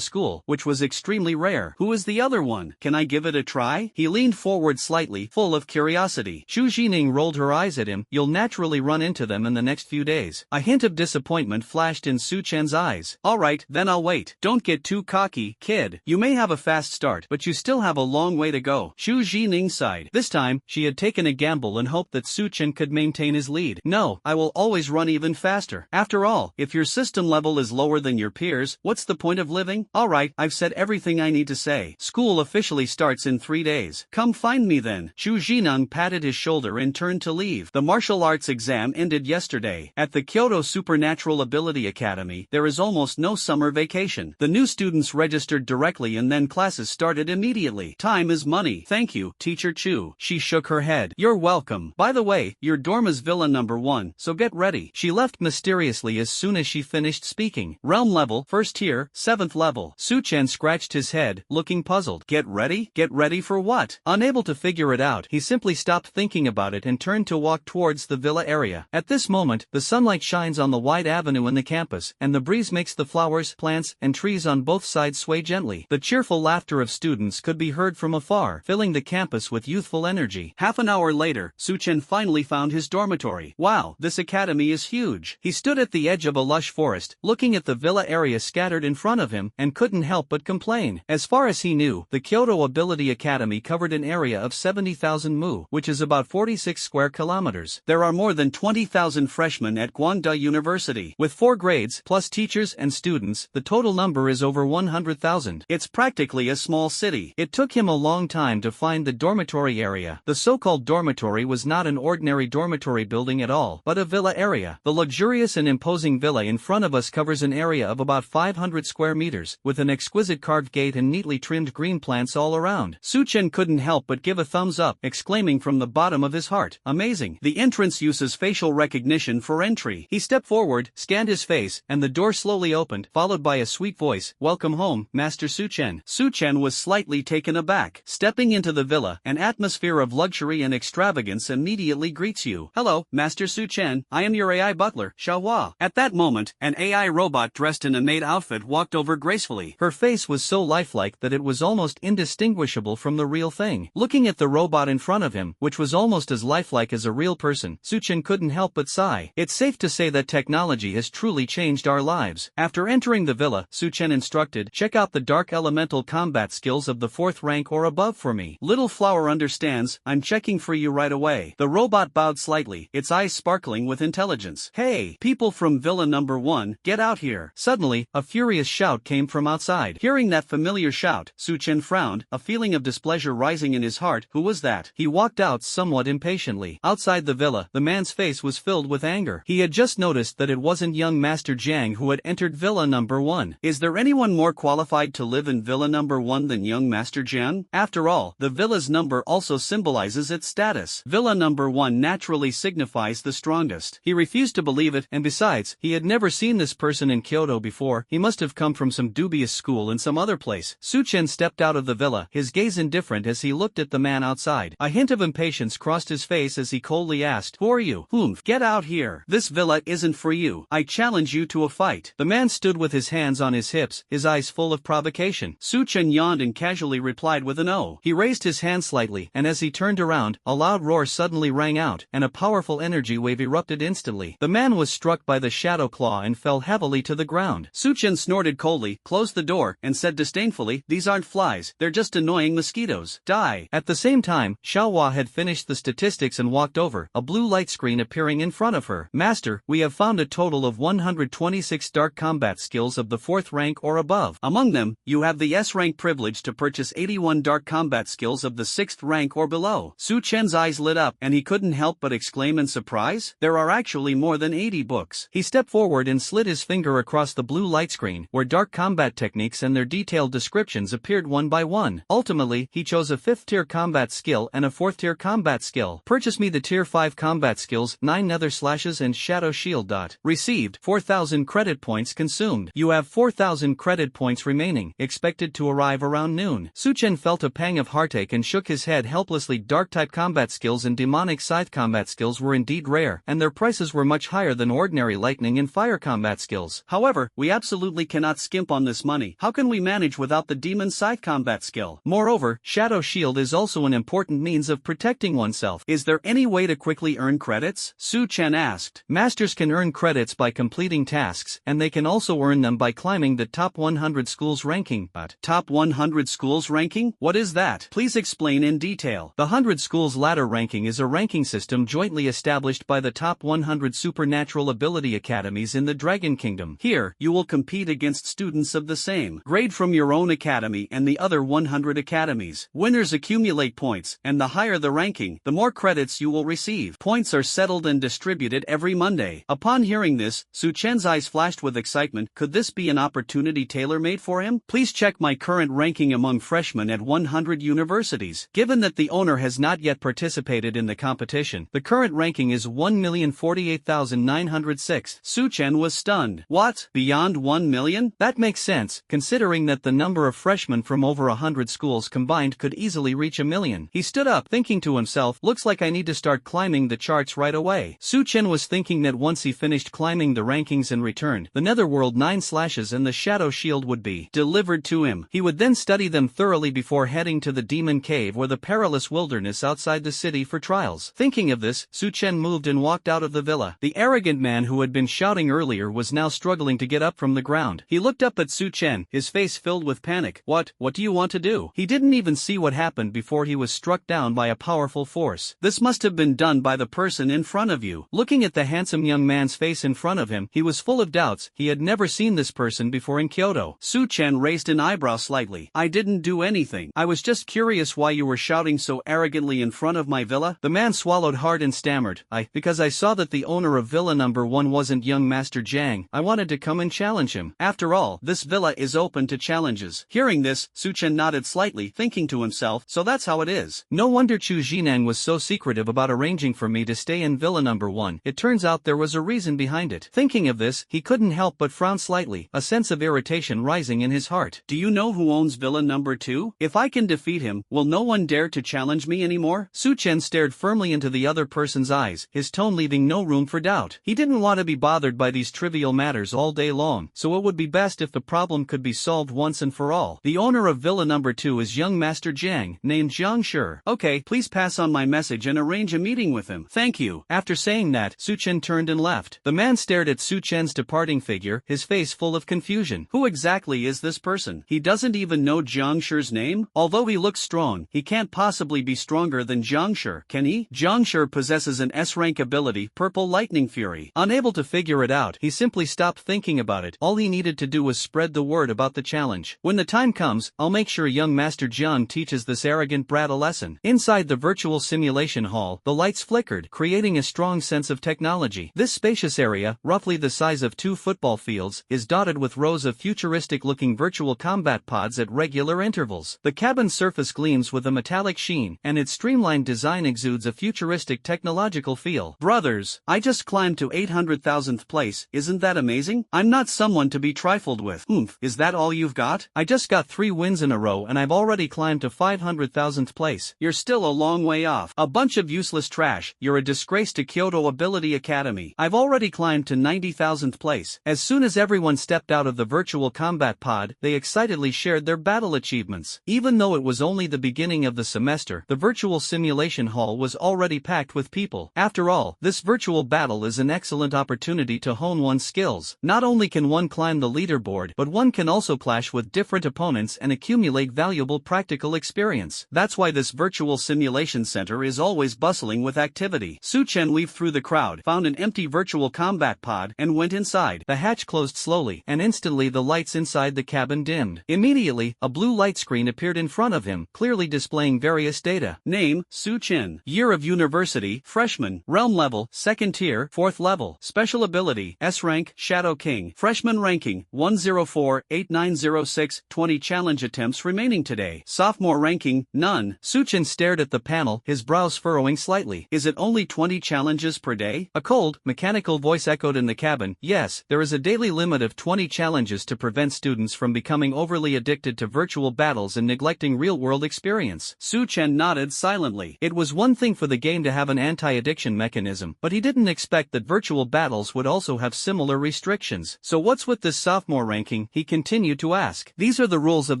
school, which was extremely rare. Who is the other one? Can I give it a try? He leaned forward slightly, full of curiosity. Xu Jining rolled her eyes at him. You'll naturally run into them in the next few days. A hint of disappointment flashed in Su Chen's eyes. Alright, then I'll wait. Don't get too cocky, kid. You may have a fast start, but you still have a long way to go. Xu Jining sighed. This time, she had taken a gamble and hoped that Su Chen could maintain his lead. No, I will always run even faster. After all, if your system level is lower than your peers, what's the point of living? Alright, I've said everything I need to say. School officially starts in 3 days. Come find me then. Xu Jining patted his shoulder and turned to leave. The martial arts exam ended yesterday. At the Kyoto Supernatural Ability Academy, there is almost no summer vacation. The new students registered directly and then classes started immediately. Time is money. Thank you, Teacher Chu. She shook her head. You're welcome. By the way, your dorm is Villa number 1, so get ready. She left mysteriously as soon as she finished speaking. Realm level, 1st tier, 7th level. Su Chen scratched his head, looking puzzled. Get ready? Get ready for what? Unable to figure it out, he simply stopped thinking about it and turned to walk towards the villa area. At this moment, the sunlight shines on the wide avenue in the campus, and the breeze makes the flowers, plants, and trees on both sides sway gently. The cheerful laughter of students could be heard from afar, filling the campus with youthful energy. Half an hour later, Su Chen finally found his dormitory. Wow, this academy is huge. He stood at the edge of a lush forest, looking at the villa area scattered in front of him, and couldn't help but complain. As far as he knew, the Kyoto Ability Academy covered an area of 70,000 mu, which is about 46 square kilometers. There are more than 20,000 freshmen at Guangda University. With 4 grades, plus teachers and students, the total number is over 100,000. It's practically a small city. It took him a long time to find the dormitory area. The so-called dormitory was not an ordinary dormitory building at all, but a villa area. The luxurious and imposing villa in front of us covers an area of about 500 square meters, with an exquisite carved gate and neatly trimmed green plants all around. Su Chen couldn't help but give a thumbs up, exclaiming from the bottom of his heart, amazing. The entrance uses facial recognition for entry. He stepped forward, scanned his face, and the door slowly opened, followed by a sweet voice, welcome home, Master Su Chen. Su Chen was slightly taken aback. Stepping into the villa, an atmosphere of luxury and extravagance immediately greets you. Hello, Master Su Chen, I am your AI butler, Xiaohua. At that moment, an AI robot dressed in a maid outfit walked over gracefully. Her face was so lifelike that it was almost indistinguishable from the real thing. Looking at the robot in front of him, which was almost as lifelike as a real person, Su Chen couldn't help but sigh. It's safe to say that technology has truly changed our lives. After entering the villa, Su Chen instructed, check out the dark elemental combat skills of the 4th rank or above for me. Little Flower understands, I'm checking for you right away. The robot bowed slightly, its eyes sparkling with intelligence. Hey, people from Villa number 1, get out here. Suddenly, a furious shout came from outside. Hearing that familiar shout, Su Chen frowned, a feeling of displeasure rising in his heart. Who was that? He walked out somewhat impatiently. Outside the villa, the man's face was filled with anger. He had just noticed that it wasn't young Master Jiang who had entered Villa number 1. Is there anyone more qualified to live in Villa number 1 than young Master Jiang? After all, the villa's number also symbolizes its status. Villa number 1 naturally signifies the strongest. He refused to believe it, and besides, he had never seen this person in Kyoto before. He must have come from some dubious school in some other place. Su Chen stepped out of the villa, his gaze indifferent as he looked at the man outside. A hint of impatience crossed his face as he coldly asked, who are you? Whom? Get out here. This villa isn't for you. I challenge you to a fight. The man stood with his hands on his hips, his eyes full of provocation. Su Chen yawned and casually replied with an "oh." He raised his hand slightly, and as he turned around, a loud roar suddenly rang out, and a powerful energy wave erupted instantly. The man was struck by the shadow claw and fell heavily to the ground. Su Chen snorted coldly, closed the door, and said disdainfully, "These aren't flies, they're just annoying mosquitoes. Die." At the same time, Xiaohua had finished the statistics and walked over, a blue light screen appearing in front of her. "Master, we have found a total of 126 dark combat skills of the 4th rank or above. Among them, you have the S-rank privilege to purchase 81 dark combat skills of the 6th rank or below." Su Chen's eyes lit up, and he couldn't help but exclaim in surprise, "There are actually more than 80 books." He stepped forward and slid his finger across the blue light screen, where dark combat techniques and their detailed descriptions appeared one by one. Ultimately, he chose a 5th-tier combat skill and a 4th-tier combat skill. "Purchase me the Tier 5 combat skills, 9 nether slashes and shadow shield. Received, 4,000 credit points consumed. You have 4,000 credit points remaining, expected to arrive around noon." Su Chen felt a pang of heartache and shook his head helplessly. Dark-type combat skills and demonic scythe combat skills were indeed rare, and their prices were much higher than ordinary lightning and fire combat skills. However, we absolutely cannot skimp on this money. How can we manage without the demon scythe combat skill? Moreover, shadow shield is also an important means of protecting oneself. Is there any way to quickly earn credits? Su Chen asked. Masters can earn credits by completing tasks, and they can also earn them by climbing the top 100 schools ranking. But top 100 schools ranking? What is that? Please explain in detail. The 100 schools ladder ranking is a ranking system jointly established by the top 100 supernatural ability academies in the Dragon Kingdom. Here, you will compete against students of the same grade from your own academy and the other 100 academies. Winners accumulate points, and the higher the ranking, the more credits you will receive. Points are settled and distributed every Monday. Upon hearing this, Su Chen's eyes flashed with excitement. Could this be an opportunity tailor-made for him? Please check my current ranking among freshmen at 100 universities. Given that the owner has not yet participated in the competition, the current ranking is 1,048,906. Su Chen was stunned. What? Beyond 1 million? That makes sense, considering that the number of freshmen from over 100 schools combined could easily reach 1 million. He stood up, thinking to himself, looks like I need to start climbing the charts right away. Su Chen was thinking that once he finished climbing the rankings and returned, the Netherworld 9 slashes and the Shadow Shield would be delivered to him. He would then study them thoroughly before heading to the Demon Cave or the perilous wilderness outside the city for trials. Thinking of this, Su Chen moved and walked out of the villa. The arrogant man who had been shouting earlier was now struggling to get up from the ground. He looked up at Su Chen, his face filled with panic. What do you want to do?" He didn't even see what happened before he was struck down by a powerful force. "This must have been done by the person in front of you." Looking at the handsome young man's face in front of him, he was full of doubts. He had never seen this person before in Kyoto. Su Chen raised an eyebrow slightly. "I didn't do anything. I was just curious why you were shouting so arrogantly in front of my villa." The man swallowed hard and stammered. Because I saw that the owner of Villa number 1 wasn't young Master Jiang. I wanted to come and challenge him. After all, this villa is open to challenges." Hearing this, Su Chen nodded slightly, thinking to himself, so that's how it is. No wonder Chu Jinang was so secretive about arranging for me to stay in Villa number 1. It turns out there was a reason behind it. Thinking of this, he couldn't help but frown slightly, a sense of irritation rising in his heart. "Do you know who owns Villa number 2? If I can defeat him, will no one dare to challenge me anymore?" Su Chen stared firmly into the other person's eyes, his tone leaving no room for doubt. He didn't want to be bothered by these trivial matters all day long, so it would be best if the problem could be solved once and for all. The owner of Villa number 2 is young Master Jiang, named Jiang Shi. "Okay, please pass on my message and arrange a meeting with him." "Thank you." After saying that, Su Chen turned and left. The man stared at Su Chen's departing figure, his face full of confusion. Who exactly is this person? He doesn't even know Jiang Shi's name? Although he looks strong, he can't possibly be stronger than Jiang Shi, can he? Jiang Shi possesses an S-rank ability, Purple Lightning Fury. Unable to figure it out, he simply stopped thinking about it. All he needed to do was spread the word about the challenge. When the time comes, I'll make sure young Master Jiang teaches this arrogant brat a lesson. Inside the virtual simulation hall, the lights flickered, creating a strong sense of technology. This spacious area, roughly the size of 2 football fields, is dotted with rows of futuristic-looking virtual combat pods at regular intervals. The cabin's surface gleams with a metallic sheen, and its streamlined design exudes a futuristic technological feel. Brothers, I just climbed to 800,000th place, isn't that amazing? I'm not someone to be trifled with. Is that all you've got? I just got 3 wins in a row and I've already climbed to 500,000th place. You're still a long way off. A bunch of useless trash. You're a disgrace to Kyoto Ability Academy. I've already climbed to 90,000th place. As soon as everyone stepped out of of the virtual combat pod, they excitedly shared their battle achievements. Even though it was only the beginning of the semester, the virtual simulation hall was already packed with people. After all, this virtual battle is an excellent opportunity to hone one's skills. Not only can one climb the leaderboard, but one can also clash with different opponents and accumulate valuable practical experience. That's why this virtual simulation center is always bustling with activity. Su Chen weaved through the crowd, found an empty virtual combat pod, and went inside. The hatch closed slowly, and instantly the lights inside the cabin dimmed. Immediately, a blue light screen appeared in front of him, clearly displaying various data. Name, Su Chen. Year of university, freshman. Realm level, 2nd tier, 4th level. Special ability, S rank, Shadow King. Freshman ranking, 104-8906, 20 challenge attempts remaining today. Sophomore ranking, none. Su Chen stared at the panel, his brows furrowing slightly. Is it only 20 challenges per day? A cold, mechanical voice echoed in the cabin. Yes, there is a daily limit of 20 challenges to prevent students from becoming overly addicted to virtual battles and neglecting real-world experience. Su Chen nodded silently. It was one thing for the game to have an anti-addiction mechanism, but he didn't expect that virtual battles would also have similar restrictions. So what's with this sophomore ranking? He continued to ask. These are the rules of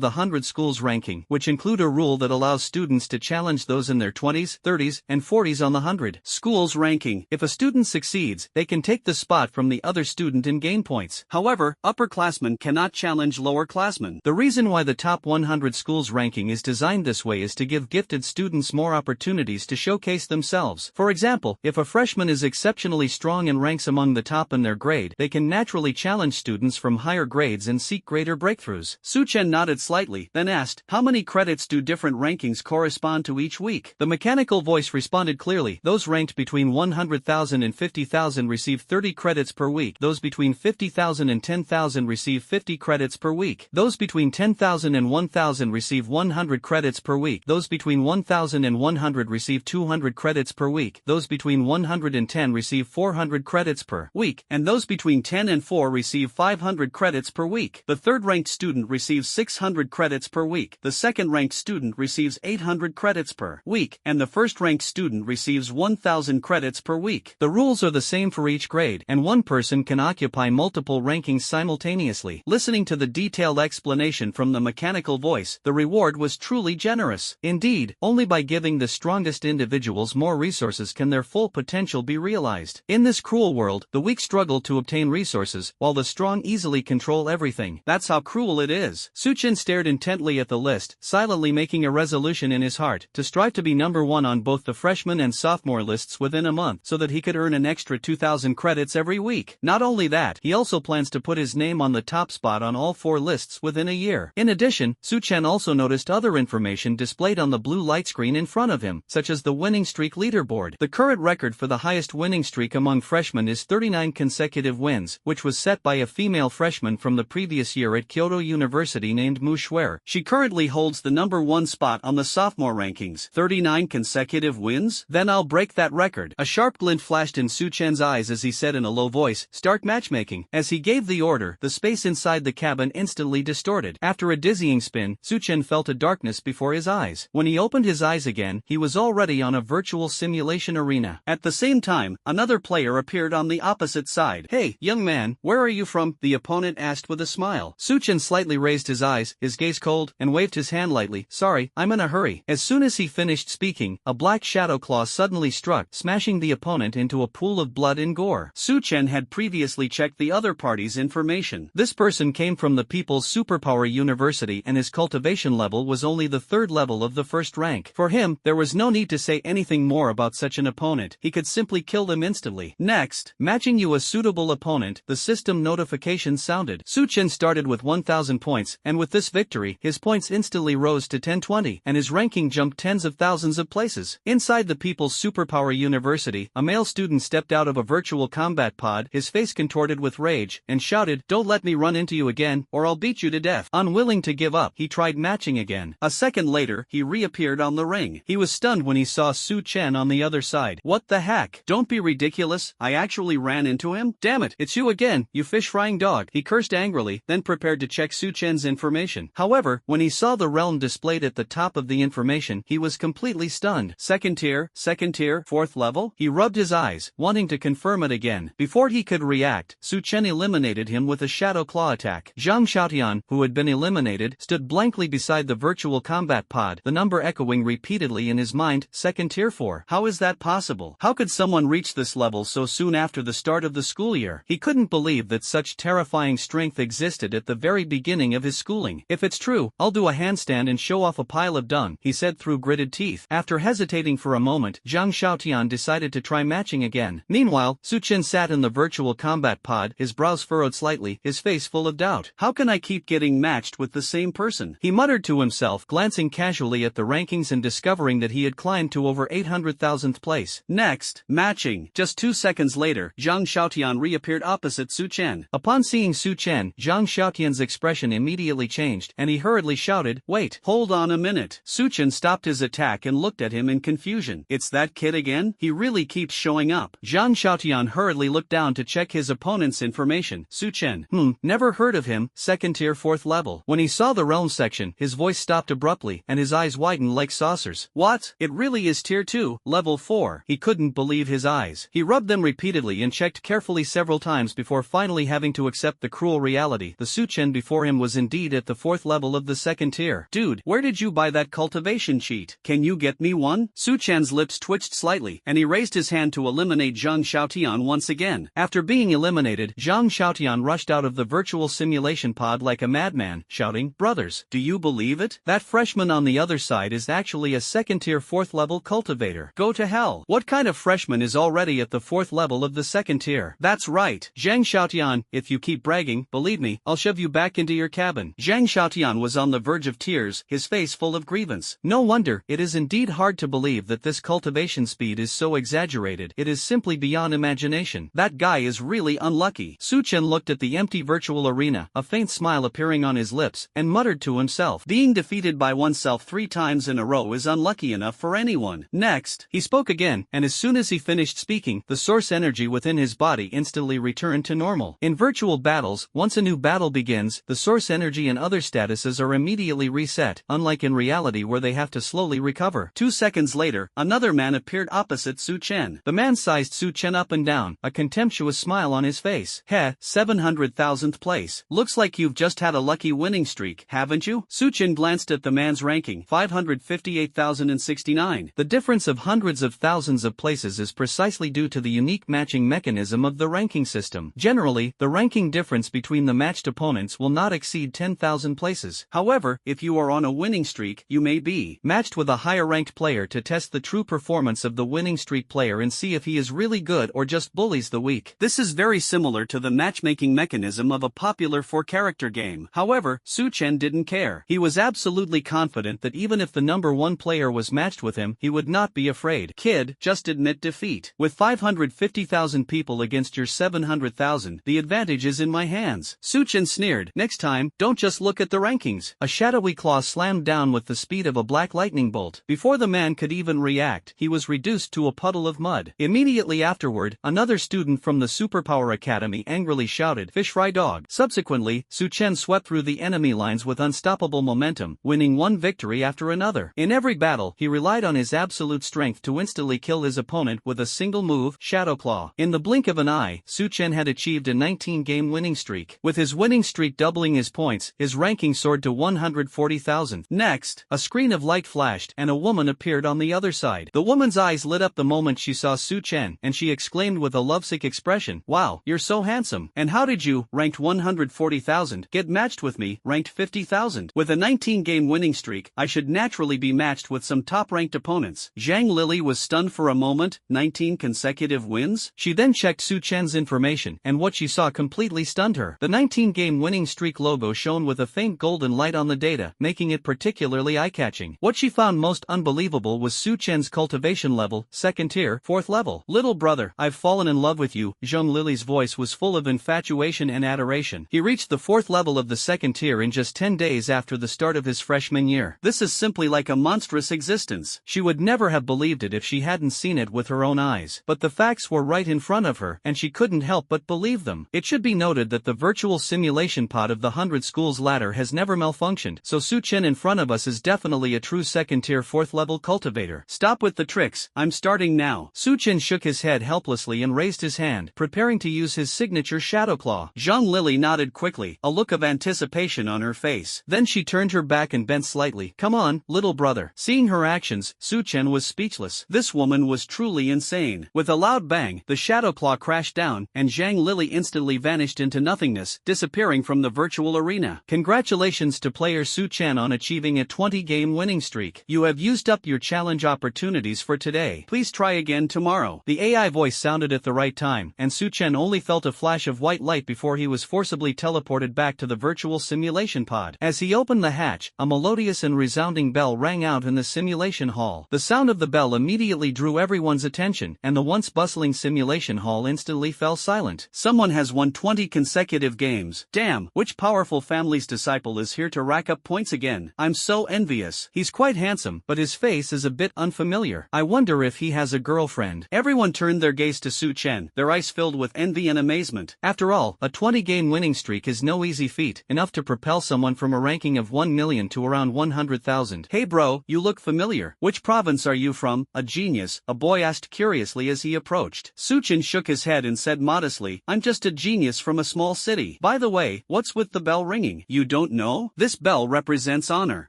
the 100 schools ranking, which include a rule that allows students to challenge those in their 20s, 30s, and 40s on the 100 schools ranking. If a student succeeds, they can take the spot from the other student and gain points. However, upperclassmen cannot challenge lowerclassmen. The reason why the top 100 schools ranking is designed this way is to give gifted students more opportunities to showcase themselves. For example, if a freshman is exceptionally strong and ranks among the top in their grade, they can naturally challenge students from higher grades and seek greater breakthroughs. Su Chen nodded slightly, then asked, how many credits do different rankings correspond to each week? The mechanical voice responded clearly. Those ranked between 100,000 and 50,000 receive 30 credits per week. Those between 50,000 and 10,000 receive 50 credits per week. Those between 10,000 and 1,000 receive 100 credits per week. Those between 1,000 and 100 receive 200 credits per week. Those between 110 receive 400 credits per week. And those between 10 and 4 receive 500 credits per week. The third-ranked student receives 600 credits per week. The second-ranked student receives 800 credits per week. And the first-ranked student receives 1,000 credits per week. The rules are the same for each grade, and one person can occupy multiple rankings simultaneously. Listening to the detailed explanation from the mechanical voice, the reward was truly generous. Indeed, only by giving the strongest individuals more resources can their full potential be realized. In this cruel world, the weak struggle to obtain resources, while the strong easily control everything. That's how cruel it is. Su Chen stared intently at the list, silently making a resolution in his heart to strive to be number one on both the freshman and sophomore lists within a month, so that he could earn an extra 2,000 credits every week. Not only that, he also plans to put his name on the top spot on all 4 lists within a year. In addition, Su Chen also noticed other information displayed on the blue light screen in front of him, such as the winning streak leaderboard. The current record for the highest winning streak among freshmen is 39 consecutive wins, which was set by a female freshman from the previous year at Kyoto University named Mu Shuer. She currently holds the number 1 spot on the sophomore rankings. 39 consecutive wins? Then I'll break that record. A sharp glint flashed in Su Chen's eyes as he said in a low voice, start matchmaking. As he gave the order, the space inside the cabin instantly distorted. After a dizzying spin, Su Chen felt a darkness before his eyes. When he opened his eyes again, he was already on a virtual simulation arena. At the same time, another player appeared on the opposite side. Hey, young man, where are you from? The opponent asked with a smile. Su Chen slightly raised his eyes, his gaze cold, and waved his hand lightly. Sorry, I'm in a hurry. As soon as he finished speaking, a black shadow claw suddenly struck, smashing the opponent into a pool of blood and gore. Su Chen had previously checked the other party's information. This person came from the People's Superpower University and his cultivation level was only the 3rd level of the 1st rank. For him, there was no need to say anything more about such an opponent. He could simply kill them instantly. Next, matching you a suitable opponent, the system notification sounded. Su Chen started with 1,000 points, and with this victory, his points instantly rose to 1020, and his ranking jumped tens of thousands of places. Inside the People's Superpower University, a male student stepped out of a virtual combat pod, his face contorted with rage, and shouted, "Don't let me run into you again, or I'll beat you to death." Unwilling to give up, he tried matching again. A second later, he reappeared on the ring. He was stunned when he saw Su Chen on the other side. What the heck? Don't be ridiculous, I actually ran into him? Damn it, it's you again, you fish-frying dog. He cursed angrily, then prepared to check Su Chen's information. However, when he saw the realm displayed at the top of the information, he was completely stunned. 2nd tier, 4th level? He rubbed his eyes, wanting to confirm it again. Before he could react, Su Chen eliminated him with a shadow shadow claw attack. Zhang Xiaotian, who had been eliminated, stood blankly beside the virtual combat pod, the number echoing repeatedly in his mind, second tier 4. How is that possible? How could someone reach this level so soon after the start of the school year? He couldn't believe that such terrifying strength existed at the very beginning of his schooling. If it's true, I'll do a handstand and show off a pile of dung, he said through gritted teeth. After hesitating for a moment, Zhang Xiaotian decided to try matching again. Meanwhile, Su Chen sat in the virtual combat pod, his brows furrowed slightly, his face full of doubt. How can I keep getting matched with the same person? He muttered to himself, glancing casually at the rankings and discovering that he had climbed to over 800,000th place. Next, matching. Just 2 seconds later, Zhang Xiaotian reappeared opposite Su Chen. Upon seeing Su Chen, Zhang Xiaotian's expression immediately changed, and he hurriedly shouted, "Wait, hold on a minute." Su Chen stopped his attack and looked at him in confusion. It's that kid again? He really keeps showing up. Zhang Xiaotian hurriedly looked down to check his opponent's information. Su Chen. Never heard of him, second tier 4th level. When he saw the realm section, his voice stopped abruptly, and his eyes widened like saucers. What? It really is tier 2, level 4. He couldn't believe his eyes. He rubbed them repeatedly and checked carefully several times before finally having to accept the cruel reality. The Su Chen before him was indeed at the 4th level of the second tier. Dude, where did you buy that cultivation cheat? Can you get me one? Su Chen's lips twitched slightly, and he raised his hand to eliminate Zhang Xiaotian once again. After being eliminated, Zhang Xiaotian rushed out of the virtual simulation pod like a madman, shouting, "Brothers, do you believe it? That freshman on the other side is actually a second tier 4th level cultivator. Go to hell. What kind of freshman is already at the 4th level of the second tier?" That's right, Zhang Xiaotian, if you keep bragging, believe me, I'll shove you back into your cabin. Zhang Xiaotian was on the verge of tears, his face full of grievance. No wonder, it is indeed hard to believe that this cultivation speed is so exaggerated. It is simply beyond imagination. That guy is really unlucky. Su Chen looked at the empty virtual arena, a faint smile appearing on his lips, and muttered to himself, being defeated by oneself 3 times in a row is unlucky enough for anyone. Next, he spoke again, and as soon as he finished speaking, the source energy within his body instantly returned to normal. In virtual battles, once a new battle begins, the source energy and other statuses are immediately reset, unlike in reality where they have to slowly recover. 2 seconds later, another man appeared opposite Su Chen. The man sized Su Chen up and down, a contemptuous smile on his face. Heh, 700,000th place. Looks like you've just had a lucky winning streak, haven't you? Su Chen glanced at the man's ranking, 558,069. The difference of hundreds of thousands of places is precisely due to the unique matching mechanism of the ranking system. Generally, the ranking difference between the matched opponents will not exceed 10,000 places. However, if you are on a winning streak, you may be matched with a higher ranked player to test the true performance of the winning streak player and see if he is really good or just bullies the weak. This is very similar to the matchmaking mechanism of a popular 4-character game. However, Su Chen didn't care. He was absolutely confident that even if the number 1 player was matched with him, he would not be afraid. Kid, just admit defeat. With 550,000 people against your 700,000, the advantage is in my hands. Su Chen sneered. Next time, don't just look at the rankings. A shadowy claw slammed down with the speed of a black lightning bolt. Before the man could even react, he was reduced to a puddle of mud. Immediately afterward, another student from the Superpower Academy angrily shouted, "Fish fry dog." Subsequently, Su Chen swept through the enemy lines with unstoppable momentum, winning one victory after another. In every battle, he relied on his absolute strength to instantly kill his opponent with a single move, Shadow Claw. In the blink of an eye, Su Chen had achieved a 19-game winning streak. With his winning streak doubling his points, his ranking soared to 140,000. Next, a screen of light flashed, and a woman appeared on the other side. The woman's eyes lit up the moment she saw Su Chen, and she exclaimed with a lovesick expression, "Wow, you're so handsome. And how did you, ranked 140,000, get matched with me, ranked 50,000? With a 19-game winning streak, I should naturally be matched with some top-ranked opponents." Zhang Lili was stunned for a moment. 19 consecutive wins? She then checked Su Chen's information, and what she saw completely stunned her. The 19-game winning streak logo shone with a faint golden light on the data, making it particularly eye-catching. What she found most unbelievable was Su Chen's cultivation level, second tier, 4th level. "Little brother, I've fallen in love with you." Zhang Lili's voice was full of infatuation and adoration. He reached the 4th level of the second tier in just 10 days after the start of his freshman year. This is simply like a monstrous existence. She would never have believed it if she hadn't seen it with her own eyes. But the facts were right in front of her, and she couldn't help but believe them. It should be noted that the virtual simulation pod of the 100 schools ladder has never malfunctioned, so Su Chen in front of us is definitely a true second tier 4th level cultivator. Stop with the tricks, I'm starting now. Su Chen shook his head helplessly and raised his hand, preparing to use his signature Shadow Claw. Zhang Young Lily nodded quickly, a look of anticipation on her face. Then she turned her back and bent slightly. Come on, little brother. Seeing her actions, Su Chen was speechless. This woman was truly insane. With a loud bang, the shadow claw crashed down, and Zhang Lily instantly vanished into nothingness, disappearing from the virtual arena. Congratulations to player Su Chen on achieving a 20-game winning streak. You have used up your challenge opportunities for today. Please try again tomorrow. The AI voice sounded at the right time, and Su Chen only felt a flash of white light before he was forcibly teleported back to the virtual simulation pod. As he opened the hatch, a melodious and resounding bell rang out in the simulation hall. The sound of the bell immediately drew everyone's attention, and the once bustling simulation hall instantly fell silent. Someone has won 20 consecutive games. Damn, which powerful family's disciple is here to rack up points again? I'm so envious. He's quite handsome, but his face is a bit unfamiliar. I wonder if he has a girlfriend. Everyone turned their gaze to Su Chen, their eyes filled with envy and amazement. After all, a 20-game winning streak is no easy feat, enough to propel someone from a ranking of 1 million to around 100,000. Hey bro, you look familiar. Which province are you from? A genius, a boy asked curiously as he approached. Su Chen shook his head and said modestly, I'm just a genius from a small city. By the way, what's with the bell ringing? You don't know? This bell represents honor.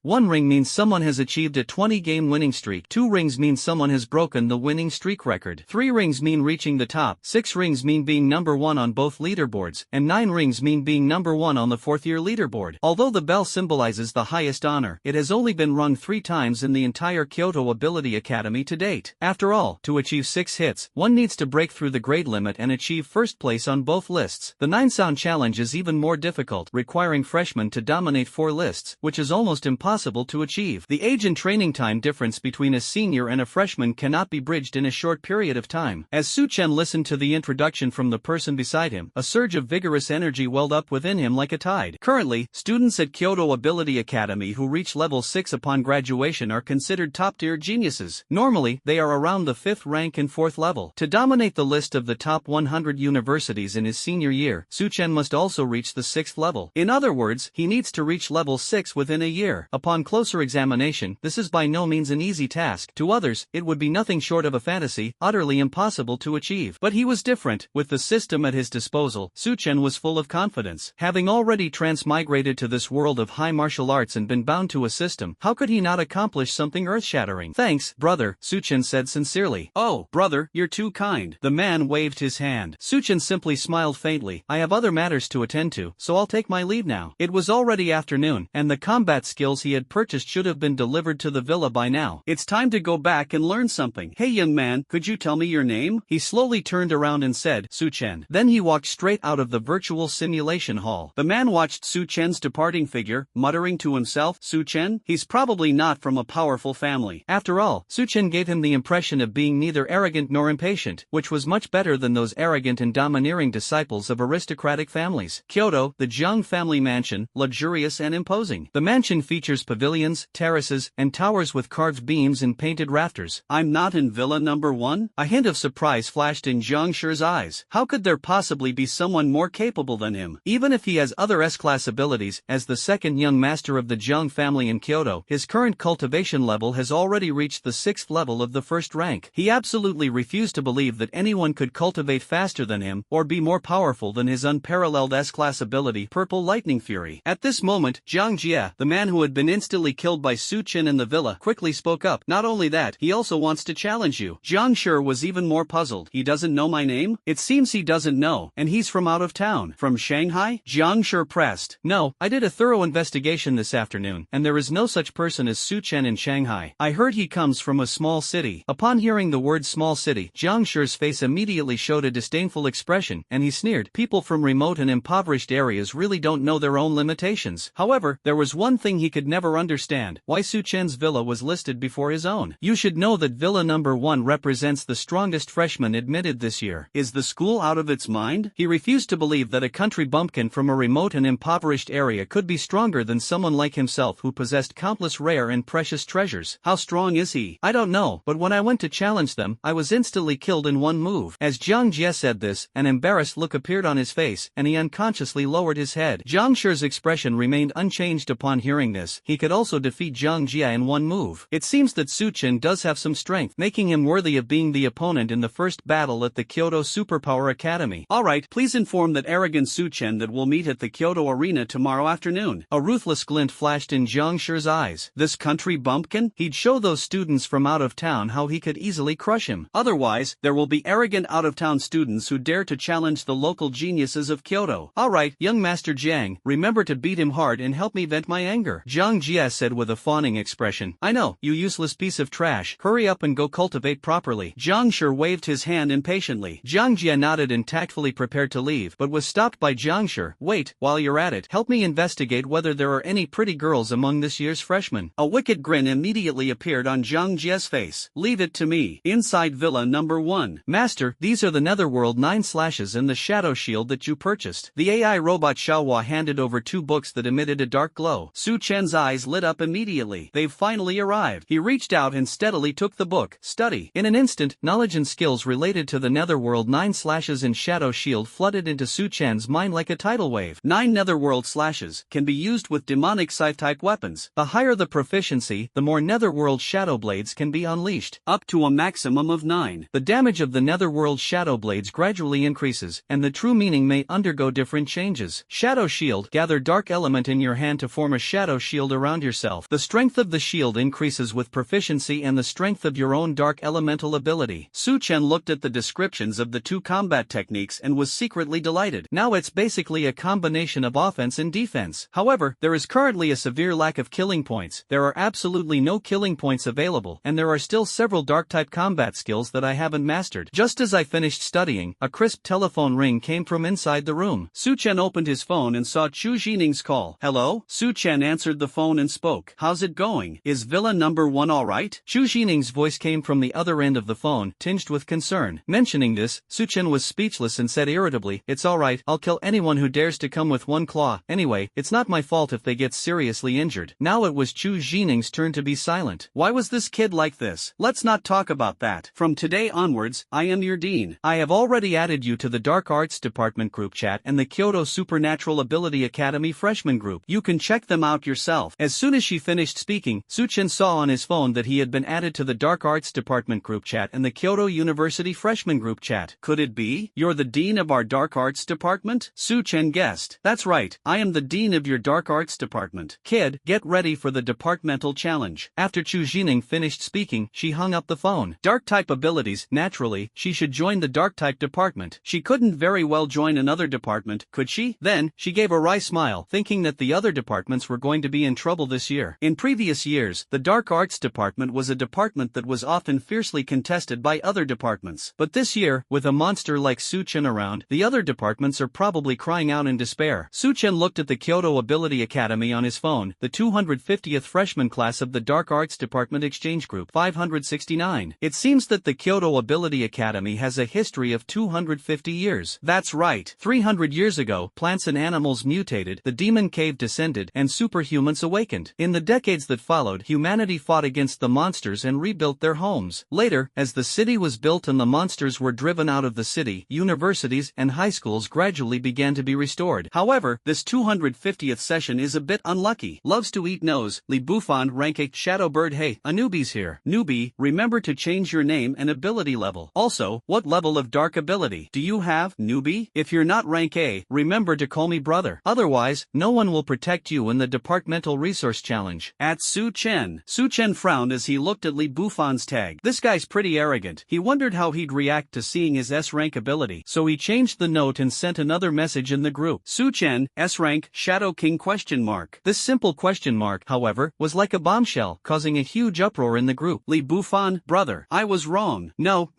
1 ring means someone has achieved a 20-game winning streak. 2 rings mean someone has broken the winning streak record. 3 rings mean reaching the top. 6 rings mean being number 1 on both leaderboards, and 9 rings mean being number 1 on the 4th-year leaderboard. Although the bell symbolizes the highest honor, it has only been rung 3 times in the entire Kyoto Ability Academy to date. After all, to achieve 6 hits, one needs to break through the grade limit and achieve first place on both lists. The 9-sound challenge is even more difficult, requiring freshmen to dominate 4 lists, which is almost impossible to achieve. The age and training time difference between a senior and a freshman cannot be bridged in a short period of time. As Su Chen listened to the introduction from the person beside him, a surge of vigorous energy welled up within him like a tide. Currently, students at Kyoto Ability Academy who reach level 6 upon graduation are considered top-tier geniuses. Normally, they are around the 5th rank and 4th level. To dominate the list of the top 100 universities in his senior year, Su Chen must also reach the 6th level. In other words, he needs to reach level 6 within a year. Upon closer examination, this is by no means an easy task. To others, it would be nothing short of a fantasy, utterly impossible to achieve. But he was different. With the system at his disposal, Su Chen was full of confidence. Having already transmigrated to this world of high martial arts and been bound to a system, how could he not accomplish something earth-shattering? Thanks, brother, Su Chen said sincerely. Oh, brother, you're too kind. The man waved his hand. Su Chen simply smiled faintly. I have other matters to attend to, so I'll take my leave now. It was already afternoon, and the combat skills he had purchased should have been delivered to the villa by now. It's time to go back and learn something. Hey young man, could you tell me your name? He slowly turned around and said, Su Chen. Then he walked straight out of the virtual simulation hall. The man watched Su Chen's departing figure, muttering to himself, Su Chen? He's probably not from a powerful family. After all, Su Chen gave him the impression of being neither arrogant nor impatient, which was much better than those arrogant and domineering disciples of aristocratic families. Kyoto, the Jiang family mansion, luxurious and imposing. The mansion features pavilions, terraces, and towers with carved beams and painted rafters. I'm not in villa number 1? A hint of surprise flashed in Jiang Shi's eyes. How could there possibly be someone more capable than him? Even if he has other S-class abilities, as the second young master of the Jiang family in Kyoto, his current cultivation level has already reached the 6th level of the 1st rank. He absolutely refused to believe that anyone could cultivate faster than him, or be more powerful than his unparalleled S-class ability, Purple Lightning Fury. At this moment, Jiang Jie, the man who had been instantly killed by Su Chen in the villa, quickly spoke up. Not only that, he also wants to challenge you. Jiang Shi was even more puzzled. He doesn't know my name? It seems he doesn't know, and he's from out of town. From Shanghai? Jiang Shi pressed. No, I did a thorough investigation this afternoon, and there is no such person as Su Chen in Shanghai. I heard he comes from a small city. Upon hearing the word small city, Jiang Shi's face immediately showed a disdainful expression, and he sneered. People from remote and impoverished areas really don't know their own limitations. However, there was one thing he could never understand: why Su Chen's villa was listed before his own. You should know that villa number 1 represents the strongest freshman admitted this year. Is the school out of its mind? He refused to believe that a country bumpkin from a remote and impoverished area could be stronger than someone like himself who possessed countless rare and precious treasures. How strong is he? I don't know, but when I went to challenge them, I was instantly killed in one move. As Jiang Jie said this, an embarrassed look appeared on his face, and he unconsciously lowered his head. Jiang Shi's expression remained unchanged upon hearing this. He could also defeat Jiang Jie in one move. It seems that Su Chen does have some strength, making him worthy of being the opponent in the first battle at the Kyoto Superpower Academy. Alright, please inform that arrogant Su Chen that we'll meet at the Kyoto Arena tomorrow afternoon. A ruthless glint flashed in Jiang Shi's eyes. This country bumpkin? He'd show those students from out of town how he could easily crush him. Otherwise, there will be arrogant out-of-town students who dare to challenge the local geniuses of Kyoto. Alright, young Master Jiang, remember to beat him hard and help me vent my anger. Jiang Jia said with a fawning expression. I know, you useless piece of trash. Hurry up and go cultivate properly. Jiang Shi waved his hand impatiently. Jiang Jia nodded and tactfully prepared to leave, but was stopped by Jiang Shi. Wait, while you're at it, help me investigate whether there are any pretty girls among this year's freshmen. A wicked grin immediately appeared on Jiang Jia's face. Leave it to me. Inside Villa number 1. Master, these are the Netherworld 9 slashes and the Shadow Shield that you purchased. The AI robot Xiaohua handed over 2 books that emitted a dark glow. Su Chen's eyes lit up immediately. They've finally arrived. He reached out and steadily took the book. Study. In an instant, knowledge and skills related to the Netherworld 9 slashes and Shadow Shield flooded into Su Chen's mind like a tidal wave. 9 Netherworld slashes can be used with demonic scythe-type weapons. The higher the proficiency, the more Netherworld shadow blades can be unleashed, up to a maximum of 9. The damage of the Netherworld shadow blades gradually increases, and the true meaning may undergo different changes. Shadow Shield. Gather dark element in your hand to form a shadow shield around yourself. The strength of the shield increases with proficiency and the strength of your own dark elemental ability. Su Chen looked at the descriptions of the 2 combat techniques and was secretly delighted. Now it's basically a combination of offense and defense. However, there is currently a severe lack of killing points. There are absolutely no killing points available, and there are still several dark-type combat skills that I haven't mastered. Just as I finished studying, a crisp telephone ring came from inside the room. Su Chen opened his phone and saw Chu Jining's call. Hello? Su Chen answered the phone and spoke. How's it going? Is Villa number 1 alright? Chu Jining's voice came from the other end of the phone, tinged with concern. Mentioning this, Su Chen was speechless and said irritably, It's alright, I'll kill anyone who dares to come with 1 claw. Anyway, it's not my fault if they get seriously injured. Now it was Chu Jining's turn to be silent. Why was this kid like this? Let's not talk about that. From today onwards, I am your dean. I have already added you to the Dark Arts Department group chat and the Kyoto Supernatural Ability Academy freshman group. You can check them out yourself. As soon as she finished speaking, Su Chen saw on his phone that he had been added to the Dark Arts Department group chat and the Kyoto University freshman group chat. Could it be? You're the dean of our Dark Arts Department? Su Chen guessed. That's right, I am the dean of your Dark Arts Department. Kid, get ready for the departmental challenge. After Chu Jining finished speaking, she hung up the phone. Dark-type abilities. Naturally, she should join the Dark-type department. She couldn't very well join another department, could she? Then, she gave a wry smile, thinking that the other departments were going to be in trouble this year. In previous years, the Dark Arts Department was a department that was often fiercely contested by other departments. But this year, with a monster like Su Chen around, the other departments are probably crying out in despair. Su Chen looked at the Kyoto Ability Academy on his phone, the 250th freshman class of the Dark Arts Department Exchange Group, 569. It seems that the Kyoto Ability Academy has a history of 250 years. That's right. 300 years ago, plants and animals mutated, the demon cave descended, and superhumans awakened. In the decades that followed, humanity fought against the monsters and rebuilt their homes. Later, as the city was built and the monsters were driven out of the city, universities and high schools gradually began to be restored. However, this 250th session is a bit unlucky. Loves to eat nose. Li Bufan rank 8 Shadowbird. Hey, a newbie's here. Newbie, remember to change your name and ability level. Also, what level of dark ability do you have, newbie? If you're not rank A, remember to call me brother. Otherwise, no one will protect you in the departmental resource challenge. At Su Chen. Su Chen frowned as he looked at Li Bufan's tag. This guy's pretty arrogant. He wondered how he'd react to seeing his S-rank ability, so he changed the note and sent another message in the group. Su Chen, S-rank, Shadow King question mark. This simple question mark, however, was like a bombshell, causing a huge uproar in the group. Li Bufan, brother, I was wrong. No,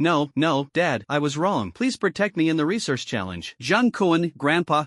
Dad, I was wrong. Please protect me in the resource challenge. Zhang Kuan, Grandpa,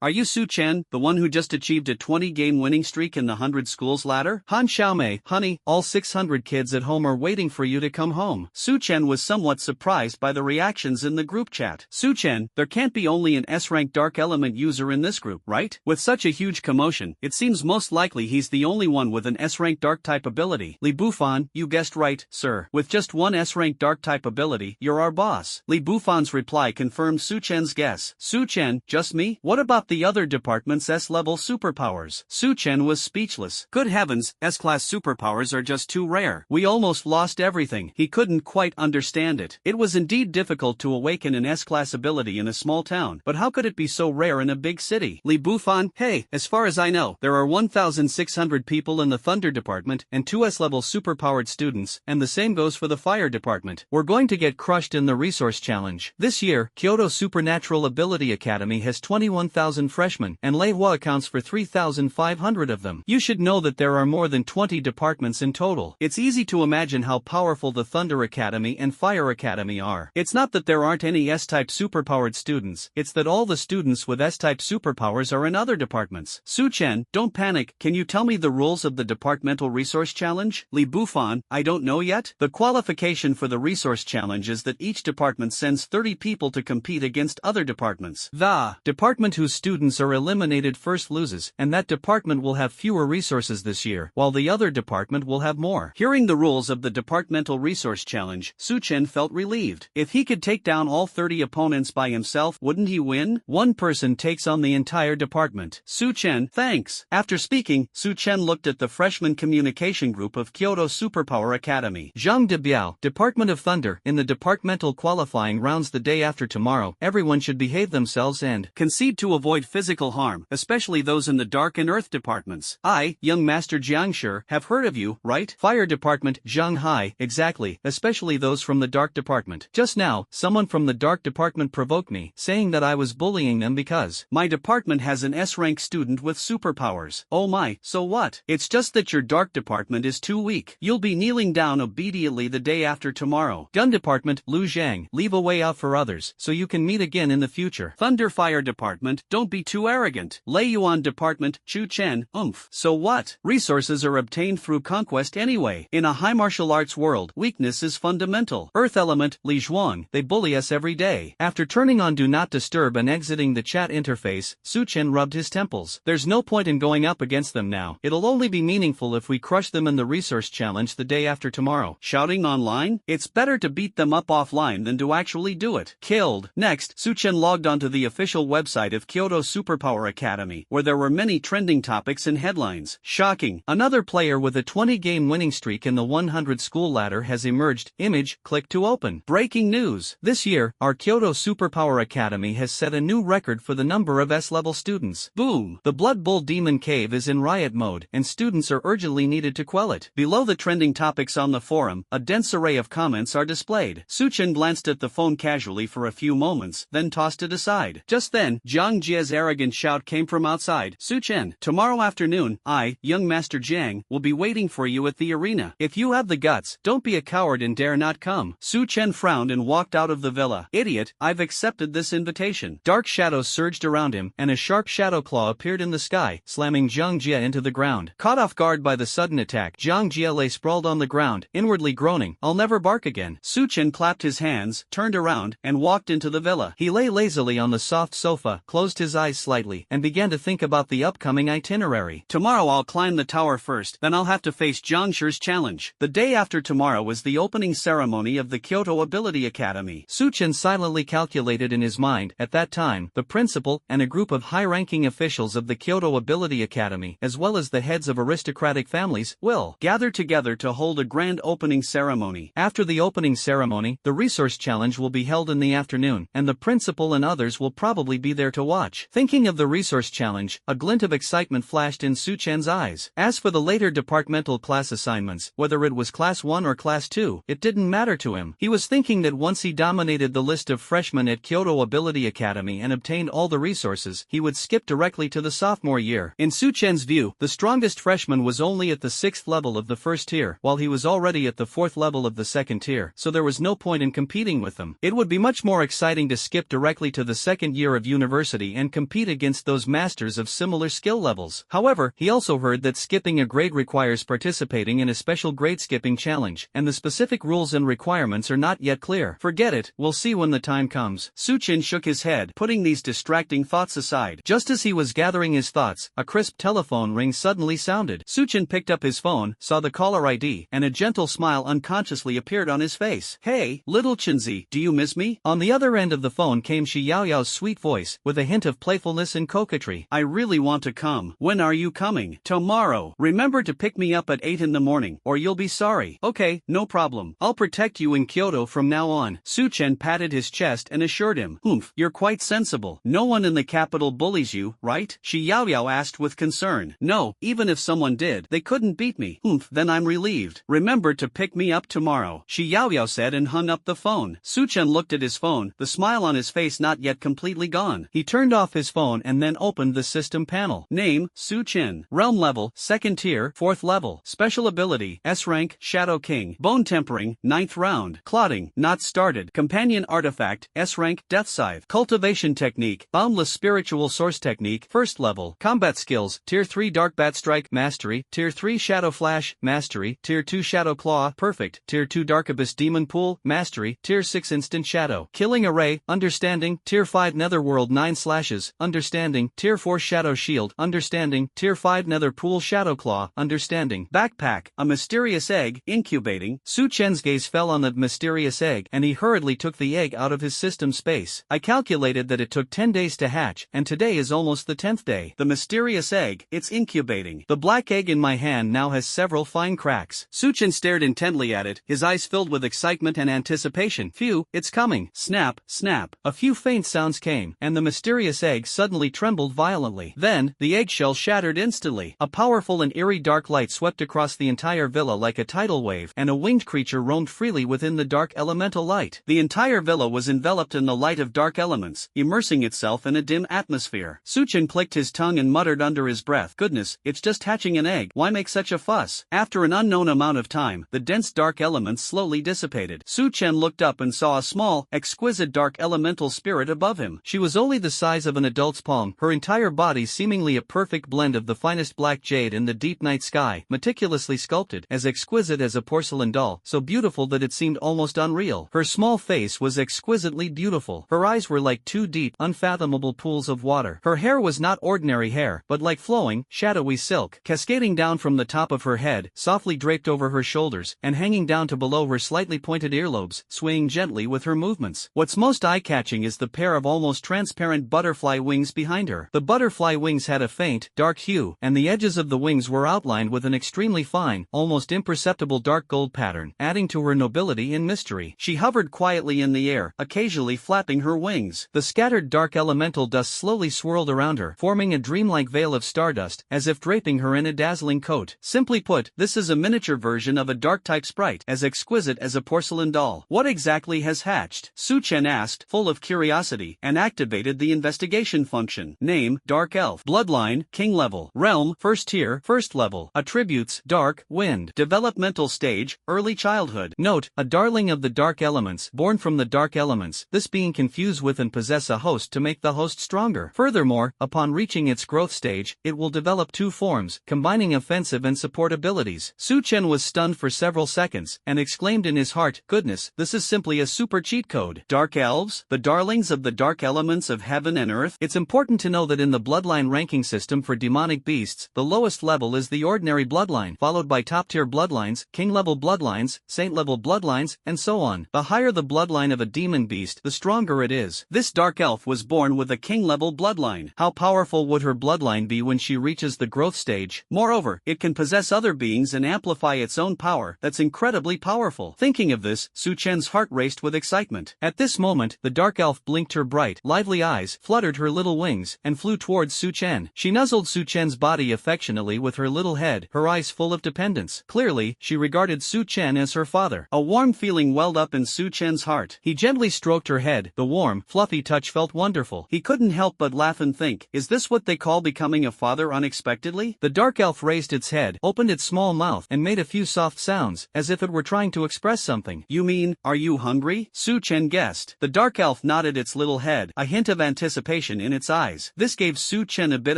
are you Su Chen, the one who just achieved a 20-game winning streak in the 100 schools ladder? Han Xiaomei, honey, all 600 kids at home are waiting for you to come home. Su Chen was somewhat surprised by the reactions in the group chat. Su Chen, there can't be only an S-rank dark element user in this group, right? With such a huge commotion, it seems most likely he's the only one with an S-rank dark type ability. Li Bufan, you guessed right, sir. With just one S-rank dark type ability, you're our boss. Li Bufan's reply confirmed Su Chen's guess. Su Chen, just me? What about the other department's S-level superpowers? Su Chen was speechless. Good heavens, S-class superpowers are just too rare. We almost lost everything. He couldn't quite understand it. It was indeed difficult to awaken an S-class ability in a small town. town. But how could it be so rare in a big city? Li Bufan, hey, as far as I know, there are 1,600 people in the Thunder Department and 2 S-level superpowered students, and the same goes for the Fire Department. We're going to get crushed in the Resource Challenge. This year, Kyoto Supernatural Ability Academy has 21,000 freshmen, and Leihua accounts for 3,500 of them. You should know that there are more than 20 departments in total. It's easy to imagine how powerful the Thunder Academy and Fire Academy are. It's not that there aren't any S-type superpowered students, it's that all the students with S-type superpowers are in other departments. Su Chen, don't panic, can you tell me the rules of the Departmental Resource Challenge? Li Bufan, I don't know yet. The qualification for the Resource Challenge is that each department sends 30 people to compete against other departments. The department whose students are eliminated first loses, and that department will have fewer resources this year, while the other department will have more. Hearing the rules of the Departmental Resource Challenge, Su Chen felt relieved. If he could take down all 30 opponents by himself, wouldn't he win? One person takes on the entire department. Su Chen, thanks. After speaking, Su Chen looked at the freshman communication group of Kyoto Superpower Academy. Zhang Debiao, Department of Thunder, in the departmental qualifying rounds the day after tomorrow, everyone should behave themselves and concede to avoid physical harm, especially those in the Dark and Earth departments. I, young Master Jiangshi, have heard of you, right? Fire Department, Zhang Hai, exactly, especially those from the Dark Department. Just now, someone from the Dark Department provoked me, saying that I was bullying them because my department has an S-rank student with superpowers. Oh my, so what? It's just that your Dark Department is too weak. You'll be kneeling down obediently the day after tomorrow. Gun Department, Lu Zhang, leave a way out for others, so you can meet again in the future. Thunder Fire Department, don't be too arrogant. Lei Yuan Department, Chu Chen, so what? Resources are obtained through conquest anyway. In a high martial arts world, weakness is fundamental. Earth Element, Li Zhuang, they bully us every day. After turning on Do Not Disturb and exiting the chat interface, Su Chen rubbed his temples. There's no point in going up against them now. It'll only be meaningful if we crush them in the Resource Challenge the day after tomorrow. Shouting online? It's better to beat them up offline than to actually do it. Killed. Next, Su Chen logged onto the official website of Kyoto Superpower Academy, where there were many trending topics and headlines. Shocking. Another player with a 20-game winning streak in the 100 school ladder has emerged. Image, click to open. Breaking news. This year, our Kyoto Superpower Academy has set a new record for the number of S-level students. Boom. The Blood Bull Demon Cave is in riot mode, and students are urgently needed to quell it. Below the trending topics on the forum, a dense array of comments are displayed. Su Chen glanced at the phone casually for a few moments, then tossed it aside. Just then, Zhang Jie's arrogant shout came from outside. Su Chen, tomorrow afternoon, I, young Master Jiang, will be waiting for you at the arena. If you have the guts, don't be a coward and dare not come. Su Chen frowned and walked out of the villa. Idiot, I've accepted this invitation. Dark shadows surged around him, and a sharp shadow claw appeared in the sky, slamming Zhang Jie into the ground. Caught off guard by the sudden attack, Zhang Jie lay sprawled on the ground, inwardly groaning, I'll never bark again. Su Chen clapped his hands, turned around, and walked into the villa. He lay lazily on the soft sofa, closed his eyes slightly, and began to think about the upcoming itinerary. Tomorrow I'll climb the tower first, then I'll have to face Jiangshi's challenge. The day after tomorrow was the opening ceremony of the Kyoto Ability Academy. Su Chen silently calculated in his mind, at that time, the principal and a group of high-ranking officials of the Kyoto Ability Academy, as well as the heads of aristocratic families, will gather together to hold a grand opening ceremony. After the opening ceremony, the Resource Challenge will be held in the afternoon, and the principal and others will probably be there to watch. Thinking of the Resource Challenge, a glint of excitement flashed in Su Chen's eyes. As for the later departmental class assignments, whether it was Class 1 or Class 2, it didn't matter to him. He was thinking that once he dominated the list of freshmen at Kyoto Ability Academy and obtained all the resources, he would skip directly to the sophomore year. In Su Chen's view, the strongest freshman was only at the 6th level of the first tier, while he was already at the 4th level of the second tier, so there was no point in competing with them. It would be much more exciting to skip directly to the second year of university and compete against those masters of similar skill levels. However, he also heard that skipping a grade requires participating in a special grade skipping challenge, and the specific rules and requirements are not yet clear. Forget it, we'll see when the time comes. Su Chen shook his head, putting these distracting thoughts aside. Just as he was gathering his thoughts, a crisp telephone ring suddenly sounded. Su Chen picked up his phone, saw the caller ID, and a gentle smile unconsciously appeared on his face. Hey, little Chenzi, do you miss me? On the other end of the phone came Shi Yaoyao's sweet voice, with a hint of playfulness and coquetry. I really want to come. When are you coming? Tomorrow. Remember to pick me up at 8 in the morning, or you'll be sorry. Okay, no problem. I'll protect you in Kyoto from now on. Su Chen patted his chest and assured him. You're quite sensible. No one in the capital bullies you, right? Shi Yaoyao asked with concern. No, even if someone did, they couldn't beat me. Then I'm relieved. Remember to pick me up tomorrow, Shi Yaoyao said and hung up the phone. Su Chen looked at his phone, the smile on his face not yet completely gone. He turned off his phone and then opened the system panel. Name, Su Chen. Realm level, 2nd tier, 4th level. Special ability, S rank, Shadow King. Bone tempering, 9th round. Clotting, not started. Companion artifact, S rank, Death Scythe. Cultivation technique, Boundless Spiritual Source technique, 1st level. Combat skills, Tier 3 Dark Bat Strike, Mastery. Tier 3 Shadow Flash, Mastery. Tier 2 Shadow Claw, Perfect. Tier 2 Dark Abyss Demon Pool, Mastery. Tier 6 Instant Shadow. Killing Array, Understanding. Tier 5 Netherworld 9 Slashes, Understanding. Tier 4 Shadow Shield, Understanding. Tier 5 Nether Pool Shadow Claw, Understanding. Backpack, a mysterious egg, incubating. Su Chen's gaze fell on the mysterious egg and he hurriedly took the egg out of his system space. I calculated that it took 10 days to hatch and today is almost the 10th day. The mysterious egg, it's incubating. The black egg in my hand now has several fine cracks. Su Chen stared intently at it, his eyes filled with excitement and anticipation. Phew, it's coming. Snap, snap. A few faint sounds came, and the mysterious egg suddenly trembled violently. Then, the eggshell shattered instantly. A powerful and eerie dark light swept across the entire villa like a tidal wave, and a winged creature roamed freely within the dark elemental light. The entire villa was enveloped in the light of dark elements, immersing itself in a dim atmosphere. Su Chen clicked his tongue and muttered under his breath, "Goodness, it's just hatching an egg. Why make such a fuss?" After an unknown amount of time, the dense dark elements slowly dissipated. Su Chen looked up and saw a small, exquisite dark elemental spirit above him. She was only the size of an adult's palm, her entire body seemingly a perfect blend of the finest black jade in the deep night sky, meticulously sculpted, as exquisite as a porcelain doll, so beautiful that it seemed almost unreal. Her small face was exquisitely beautiful. Her eyes were like two deep, unfathomable pools of water. Her hair was not ordinary hair, but like flowing, shadowy silk, cascading down from the top of her head, softly draped over her shoulders, and hanging down to below her slightly pointed earlobes, swaying gently with her movements. What's most eye-catching is the pair of almost transparent butterfly wings behind her. The butterfly wings had a faint, dark hue, and the edges of the wings were outlined with an extremely fine, almost imperceptible dark gold pattern, adding to her nobility and mystery. She hovered quietly in the air, occasionally flapping her wings. The scattered dark elemental dust slowly swirled around her, forming a dreamlike veil of stardust, as if draping her in a dazzling coat. Simply put, this is a miniature version of a dark-type sprite, as exquisite as a porcelain doll. What exactly has hatched? Su Chen asked, full of curiosity, and activated the investigation function. Name, Dark Elf. Bloodline, King level. Realm, 1st tier, 1st level. Attributes, Dark, Wind. Developmental stage, Early childhood. Note, a darling of the dark elements, born from the dark elements, this being can fuse with and possess a host to make the host stronger. Furthermore, upon reaching its growth stage, it will develop two forms, combining offensive and support abilities. Su Chen was stunned for several seconds, and exclaimed in his heart, "Goodness, this is simply a super cheat code." Dark elves, the darlings of the dark elements of heaven and earth. It's important to know that in the bloodline ranking system for demonic beasts, the lowest level is the ordinary bloodline, followed by top-tier bloodlines, king-level bloodlines, saint-level bloodlines, and so on. The higher the bloodline of a demon beast, the stronger it is. This dark elf was born with a king-level bloodline. How powerful would her bloodline be when she reaches the growth stage? Moreover, it can possess other beings and amplify its own power. That's incredibly powerful. Thinking of this, Su Chen's heart raced with excitement. At this moment, the dark elf blinked her bright, lively eyes, fluttered her little wings, and flew towards Su Chen. She nuzzled Su Chen's body affectionately with her little head, her eyes full of dependence. Clearly, she regarded Su Chen as her father. A warm feeling welled up in Su Chen's heart. He gently stroked her head. The warm, fluffy touch felt wonderful. He couldn't help but laugh and think, is this what they call becoming a father unexpectedly? The dark elf raised its head, opened its small mouth, and made a few soft sounds, as if it were trying to express something. You mean, are you hungry? Su Chen guessed. The dark elf nodded its little head, a hint of anticipation in its eyes. This gave Su Chen a bit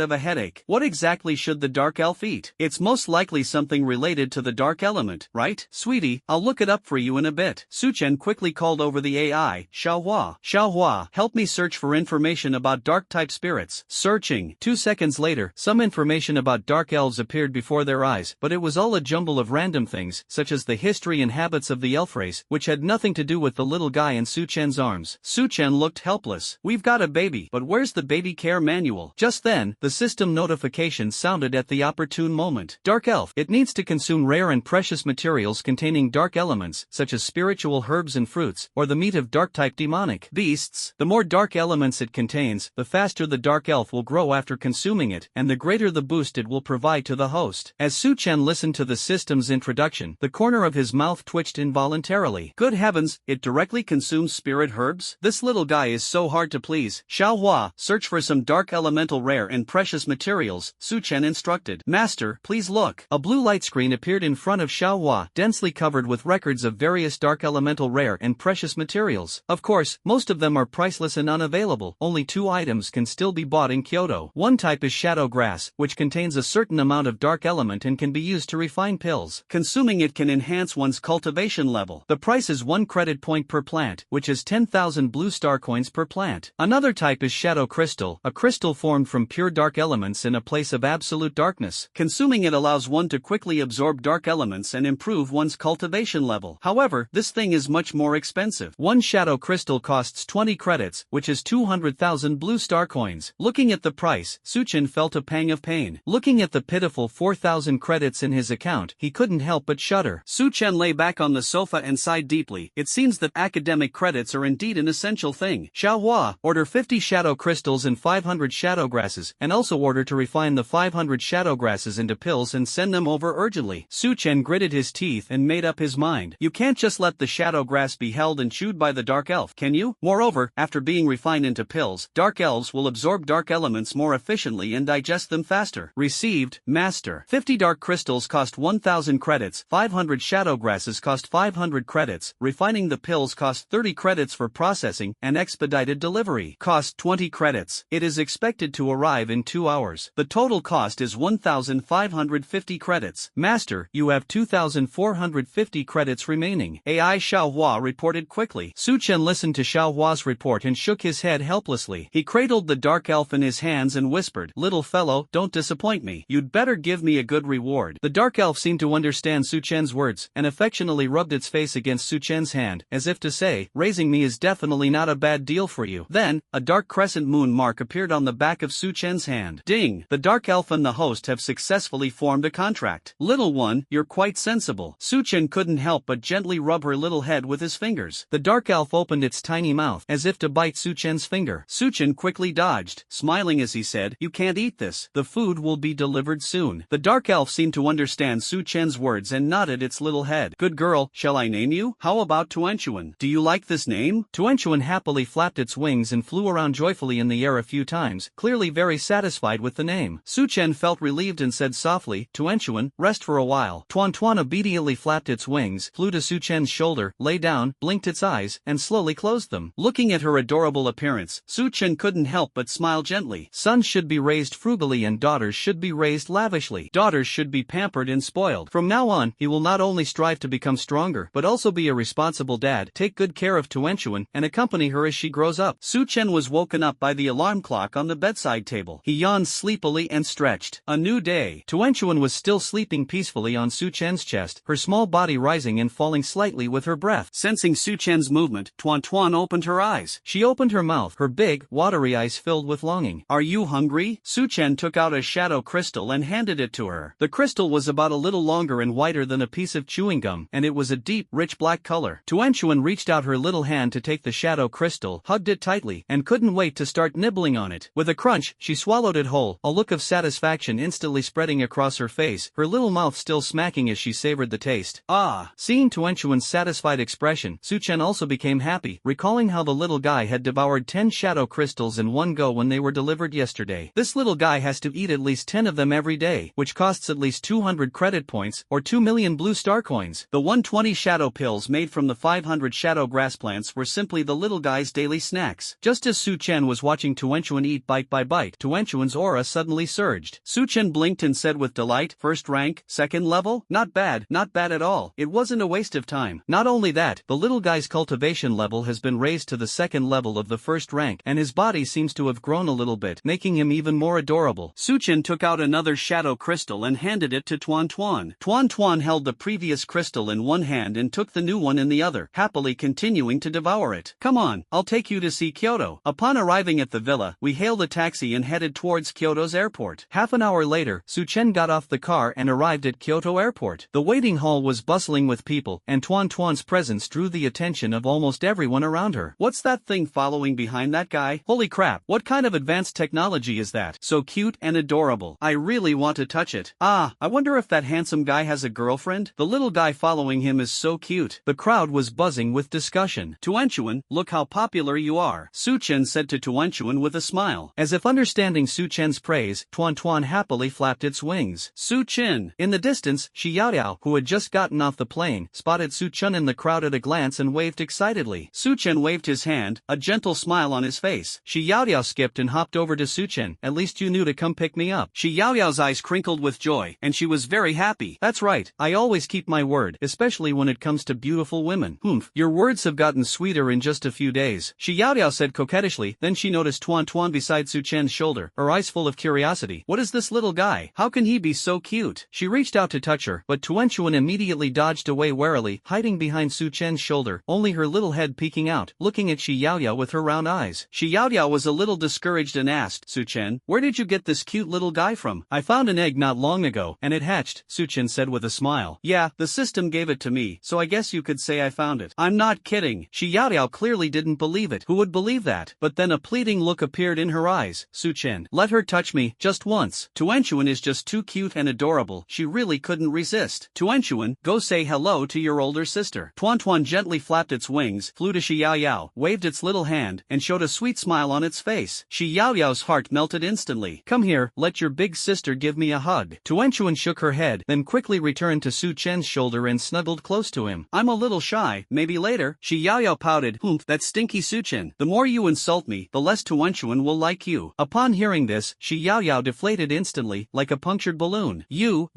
of a headache. What exactly should the dark elf eat? It's most likely something related to the dark element, right? Sweetie, I'll look it up for you in a bit. Su Chen quickly called over the AI, Xiaohua. Xiaohua, help me search for information about dark-type spirits. Searching. 2 seconds later, some information about dark elves appeared before their eyes, but it was all a jumble of random things, such as the history and habits of the elf race, which had nothing to do with the little guy in Su Chen's arms. Su Chen looked helpless. We've got a baby, but where's the baby care manual? Just then, the system notification sounded at the opportune moment. Dark elf. It needs to consume rare and precious materials containing dark elements, such as spiritual herbs and fruits, or the meat of dark-type demonic beasts. elements. The more dark elements it contains, the faster the dark elf will grow after consuming it, and the greater the boost it will provide to the host. As Su Chen listened to the system's introduction, the corner of his mouth twitched involuntarily. Good heavens, it directly consumes spirit herbs? This little guy is so hard to please. Xiao Hua, search for some dark elemental rare and precious materials, Su Chen instructed. Master, please look. A blue light screen appeared in front of Xiao Hua, densely covered with records of various dark elemental rare and precious materials. Of course, most of them are priceless and unavailable. Only 2 items can still be bought in Kyoto. One type is shadow grass, which contains a certain amount of dark element and can be used to refine pills. Consuming it can enhance one's cultivation level. The price is 1 credit point per plant, which is 10,000 blue star coins per plant. Another type is shadow crystal, a crystal formed from pure dark elements in a place of absolute darkness. Consuming it allows one to quickly absorb dark elements and improve one's cultivation level. However, this thing is much more expensive. One shadow crystal costs 20 credits, which is 200,000 blue star coins. Looking at the price, Su Chen felt a pang of pain. Looking at the pitiful 4,000 credits in his account, he couldn't help but shudder. Su Chen lay back on the sofa and sighed deeply. It seems that academic credits are indeed an essential thing. Xiao Hua, order 50 shadow crystals and 500 shadow grasses, and also order to refine the 500 shadow grasses into pills and send them over urgently. Su Chen gritted his teeth and made up his mind. You can't just let the shadow grass be held and chewed by the dark elf, can you? Moreover, after being refined into pills, dark elves will absorb dark elements more efficiently and digest them faster. Received, Master. 50 dark crystals cost 1,000 credits, 500 shadow grasses cost 500 credits, refining the pills cost 30 credits for processing, and expedited delivery cost 20 credits. It is expected to arrive in 2 hours. The total cost is 1,550 credits. Master, you have 2,450 credits remaining. AI Xiao Hua reported quickly. Su Chen listened to Xiao Hua's report and shook his head helplessly. He cradled the dark elf in his hands and whispered, "Little fellow, don't disappoint me. You'd better give me a good reward." The dark elf seemed to understand Su Chen's words, and affectionately rubbed its face against Su Chen's hand, as if to say, "Raising me is definitely not a bad deal for you." Then, a dark crescent moon mark appeared on the back of Su Chen's hand. Ding! The dark elf and the host have successfully formed a contract. Little one, you're quite sensible. Su Chen couldn't help but gently rub her little head with his fingers. The dark elf opened its tiny mouth, as if to bite Su Chen's finger. Su Chen quickly dodged, smiling as he said, "You can't eat this. The food will be delivered soon." The dark elf seemed to understand Su Chen's words and nodded its little head. "Good girl, shall I name you? How about Tuanchuan? Do you like this name?" Tuanchuan happily flapped its wings and flew around joyfully in the air a few times, clearly very satisfied with the name. Su Chen felt relieved and said softly, "Tuanchuan, rest for a while." Tuan obediently flapped its wings, flew to Su Chen's shoulder, lay down, blinked its eyes, and slowly closed them. Looking at her adorable appearance, Su Chen couldn't help but smile gently. Sons should be raised frugally and daughters should be raised lavishly. Daughters should be pampered and spoiled. From now on, he will not only strive to become stronger, but also be a responsible dad, take good care of Tuanchuan, and accompany her as she grows up. Su Chen was woken up by the alarm clock on the bedside table. He yawned sleepily and stretched. A new day. Tuanchuan was still sleeping peacefully on Su Chen's chest, her small body rising and falling slightly with her breath. Sensing Su Chen's movement, Tuan opened her eyes. She opened her mouth, her big, watery eyes filled with longing. "Are you hungry?" Su Chen took out a shadow crystal and handed it to her. The crystal was about a little longer and whiter than a piece of chewing gum, and it was a deep, rich black color. Tuanchuan reached out her little hand to take the shadow crystal, hugged it tightly, and couldn't wait to start nibbling on it. With a crunch, she swallowed it whole, a look of satisfaction instantly spreading across her face, her little mouth still smacking as she savored the taste. Ah! Seeing Tuanchuan's satisfied expression, Su Chen also became happy, recalling how the little guy had devoured 10 shadow crystals in one go when they were delivered yesterday. This little guy has to eat at least 10 of them every day, which costs at least 200 credit points, or 2 million blue star coins. The 120 shadow pills made from the 500 shadow grass plants were simply the little guy's daily snacks. Just as Su Chen was watching Tuanchuan eat bite by bite, Tuanchuan's aura suddenly surged. Su Chen blinked and said with delight, "First rank, second level? Not bad at all. It wasn't a waste of time." Not only that, the little guy's cultivation level has been raised to the second level of the first rank, and his body seems to have grown a little bit, making him even more adorable. Su Chen took out another shadow crystal and handed it to Tuan. Tuan held the previous crystal in one hand and took the new one in the other, happily continuing to devour it. "Come on, I'll take you to see Kyoto." Upon arriving at the villa, we hailed a taxi and headed towards Kyoto's airport. Half an hour later, Su Chen got off the car and arrived at Kyoto airport. The waiting hall was bustling with people, and Tuan's presence drew the attention of almost everyone around her. "What's that that thing following behind that guy? Holy crap, what kind of advanced technology is that? So cute and adorable. I really want to touch it. Ah, I wonder if that handsome guy has a girlfriend? The little guy following him is so cute. The crowd was buzzing with discussion. Tuanchuan, look how popular you are, Su Chen said to Tuanchuan with a smile. As if understanding Su Chen's praise, Tuan Tuan happily flapped its wings. Su Chen. In the distance, Shi Yaoyao, who had just gotten off the plane, spotted Su Chen in the crowd at a glance and waved excitedly. Su Chen waved his hand, a gentle smile on his face. Shi Yaoyao skipped and hopped over to Su Chen. At least you knew to come pick me up. Shi Yaoyao's eyes crinkled with joy, and she was very happy. That's right, I always keep my word, especially when it comes to beautiful women. Humph, your words have gotten sweeter in just a few days, Shi Yaoyao said coquettishly. Then she noticed Tuan Tuan beside Su Chen's shoulder, her eyes full of curiosity. What is this little guy? How can he be so cute? She reached out to touch her, but Tuanchuan immediately dodged away warily, hiding behind Su Chen's shoulder, only her little head peeking out, looking at Shi Yaoyao with her round eyes. Shi Yaoyao was a little discouraged and asked, Su Chen, where did you get this cute little guy from? I found an egg not long ago, and it hatched, Su Chen said with a smile. Yeah, the system gave it to me, so I guess you could say I found it. I'm not kidding. Shi Yaoyao clearly didn't believe it. Who would believe that? But then a pleading look appeared in her eyes. Su Chen, let her touch me, just once. Tuanchuan is just too cute and adorable, she really couldn't resist. Tuanchuan, go say hello to your older sister. Tuan Tuan gently flapped its wings, flew to Shi Yaoyao, waved its little hand, and showed a sweet smile on its face. Shi Yaoyao's heart melted instantly. Come here, let your big sister give me a hug. Tuanchuan shook her head, then quickly returned to Su Chen's shoulder and snuggled close to him. I'm a little shy, maybe later. Shi Yaoyao pouted. Humph, that stinky Su Chen. The more you insult me, the less Tuanchuan will like you. Upon hearing this, Shi Yaoyao deflated instantly, like a punctured balloon. You.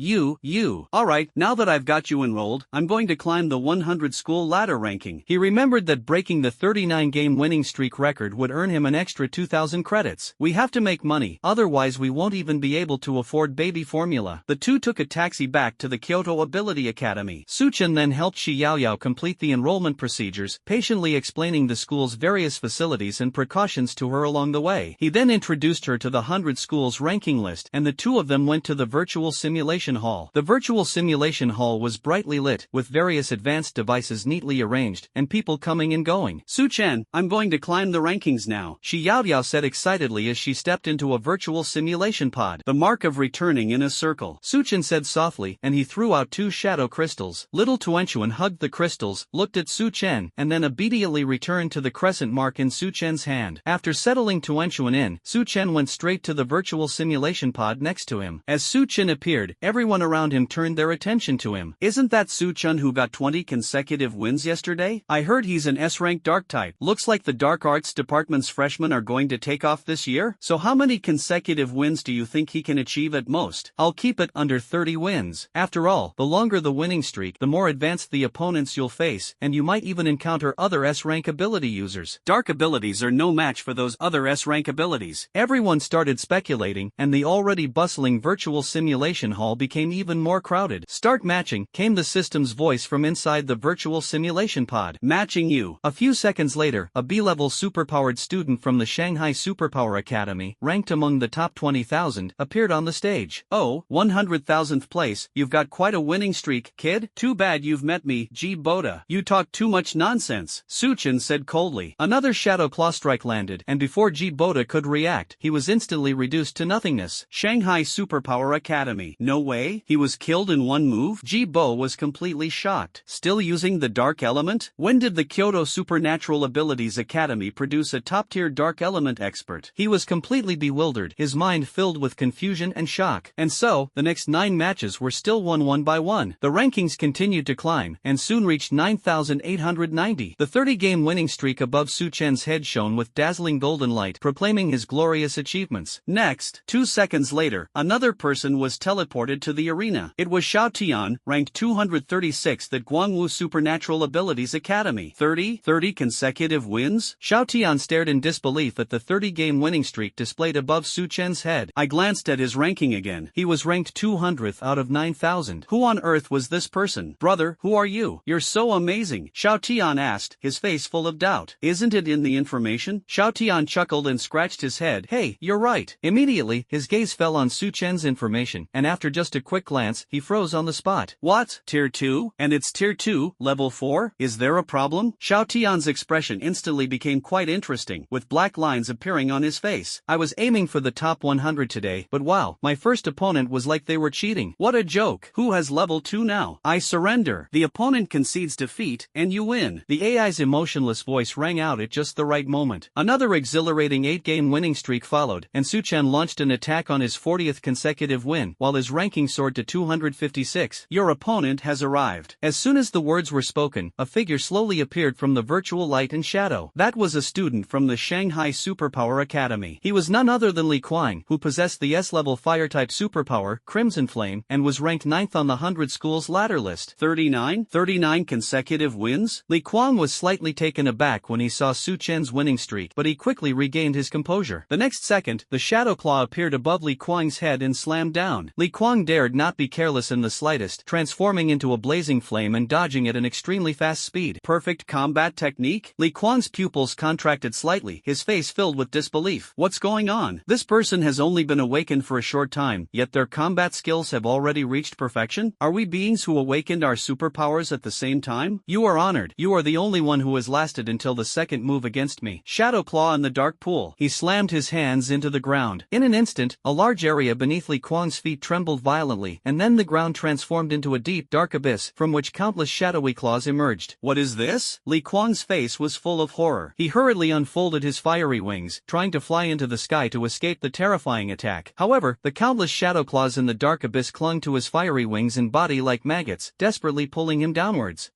Alright, now that I've got you enrolled, I'm going to climb the 100 school ladder ranking. He remembered that breaking the 39-game winning streak record would earn him an extra 2,000 credits. We have to make money, otherwise we won't even be able to afford baby formula. The two took a taxi back to the Kyoto Ability Academy. Su Chen then helped Shi Yaoyao complete the enrollment procedures, patiently explaining the school's various facilities and precautions to her along the way. He then introduced her to the 100 schools ranking list, and the two of them went to the virtual simulation hall. The virtual simulation hall was brightly lit, with various advanced devices neatly arranged, and people coming and going. Su Chen, I'm going to climb the rankings now, Shi Yaoyao said excitedly as she stepped into a virtual simulation pod. The mark of returning in a circle, Su Chen said softly, and he threw out 2 shadow crystals. Little Tuanchuan hugged the crystals, looked at Su Chen, and then immediately returned to the crescent mark in Su Chen's hand. After settling Tuanchuan in, Su Chen went straight to the virtual simulation pod next to him. As Su Chen appeared, everyone around him turned their attention to him. Isn't that Su Chen who got 20 consecutive wins yesterday? I heard he's an S-rank dark type. Looks like the dark arts department's freshmen are going to take off this year? So how many consecutive wins do you think he can achieve at most? I'll keep it under 30 wins. After all, the longer the winning streak, the more advanced the opponents you'll face, and you might even encounter other S-rank ability users. Dark abilities are no match for those other S-rank abilities. Everyone started speculating, and the already bustling virtual simulation hall became even more crowded. Start matching, came the system's voice from inside the virtual simulation pod. Matching you. A few seconds later, a B-level superpowered student from the Shanghai Superpower Academy, ranked among the top 20,000, appeared on the stage. Oh, 100,000th place, you've got quite a winning streak, kid. Too bad you've met me, G. Boda. You talk too much nonsense, Su Chen said coldly. Another shadow claw strike landed, and before G. Boda could react, he was instantly reduced to nothingness. Shanghai Superpower Academy. No way? He was killed in one move? Ji Bo was completely shocked. Still using the dark element? When did the Kyoto Supernatural Abilities Academy produce a top-tier dark element expert? He was completely bewildered, his mind filled with confusion and shock. And so, the next 9 matches were still won one by one. The rankings continued to climb, and soon reached 9,890. The 30-game winning streak above Su Chen's head shone with dazzling golden light, proclaiming his glorious achievements. Next, 2 seconds later, another person was teleported to the arena. It was Xiao Tian, ranked 236th at Guangwu Supernatural Abilities Academy. 30 consecutive wins? Xiao Tian stared in disbelief at the 30-game winning streak displayed above Su Chen's head. I glanced at his ranking again. He was ranked 200th out of 9,000. Who on earth was this person? Brother, who are you? You're so amazing, Xiao Tian asked, his face full of doubt. Isn't it in the information? Xiao Tian chuckled and scratched his head. Hey, you're right. Immediately, his gaze fell on Su Chen's information, and after just a quick glance, he froze on the spot. What? Tier 2? And it's Tier 2, Level 4? Is there a problem? Xiao Tian's expression instantly became quite interesting, with black lines appearing on his face. I was aiming for the top 100 today, but wow, my first opponent was like they were cheating. What a joke. Who has level 2 now? I surrender. The opponent concedes defeat, and you win. The AI's emotionless voice rang out at just the right moment. Another exhilarating 8-game winning streak followed, and Suchan launched an attack on his 40th consecutive win, while his ranking soared to 256. Your opponent has arrived. As soon as the words were spoken, a figure slowly appeared from the virtual light and shadow. That was a student from the Shanghai Superpower Academy. He was none other than Li Kuang, who possessed the S-level fire-type superpower, Crimson Flame, and was ranked 9th on the 100 schools ladder list. 39 consecutive wins? Li Kuang was slightly taken aback when he saw Suchen's winning streak, but he quickly regained his composure. The next second, the Shadow Claw appeared above Li Kuang's head and slammed down. Li Kuang dared not be careless in the slightest, transforming into a blazing flame and dodging at an extremely fast speed. Perfect combat technique? Li Kuang's pupils contracted slightly, his face filled with disbelief. What's going on? This person has only been awakened for a short time, yet their combat skills have already reached perfection? Are we beings who awakened our superpowers at the same time? You are honored. You are the only one who has lasted until the second move against me. Shadow Claw in the dark pool. He slammed his hands into the ground. In an instant, a large area beneath Li Kuang's feet trembled violently, and then the ground transformed into a deep, dark abyss, from which countless shadowy claws emerged. What is this? Li Kuang's face was full of horror. He hurriedly unfolded his fiery wings, trying to fly into the sky to escape the terrifying attack. However, the countless shadow claws in the dark abyss clung to his fiery wings and body like maggots, desperately pulling him downwards.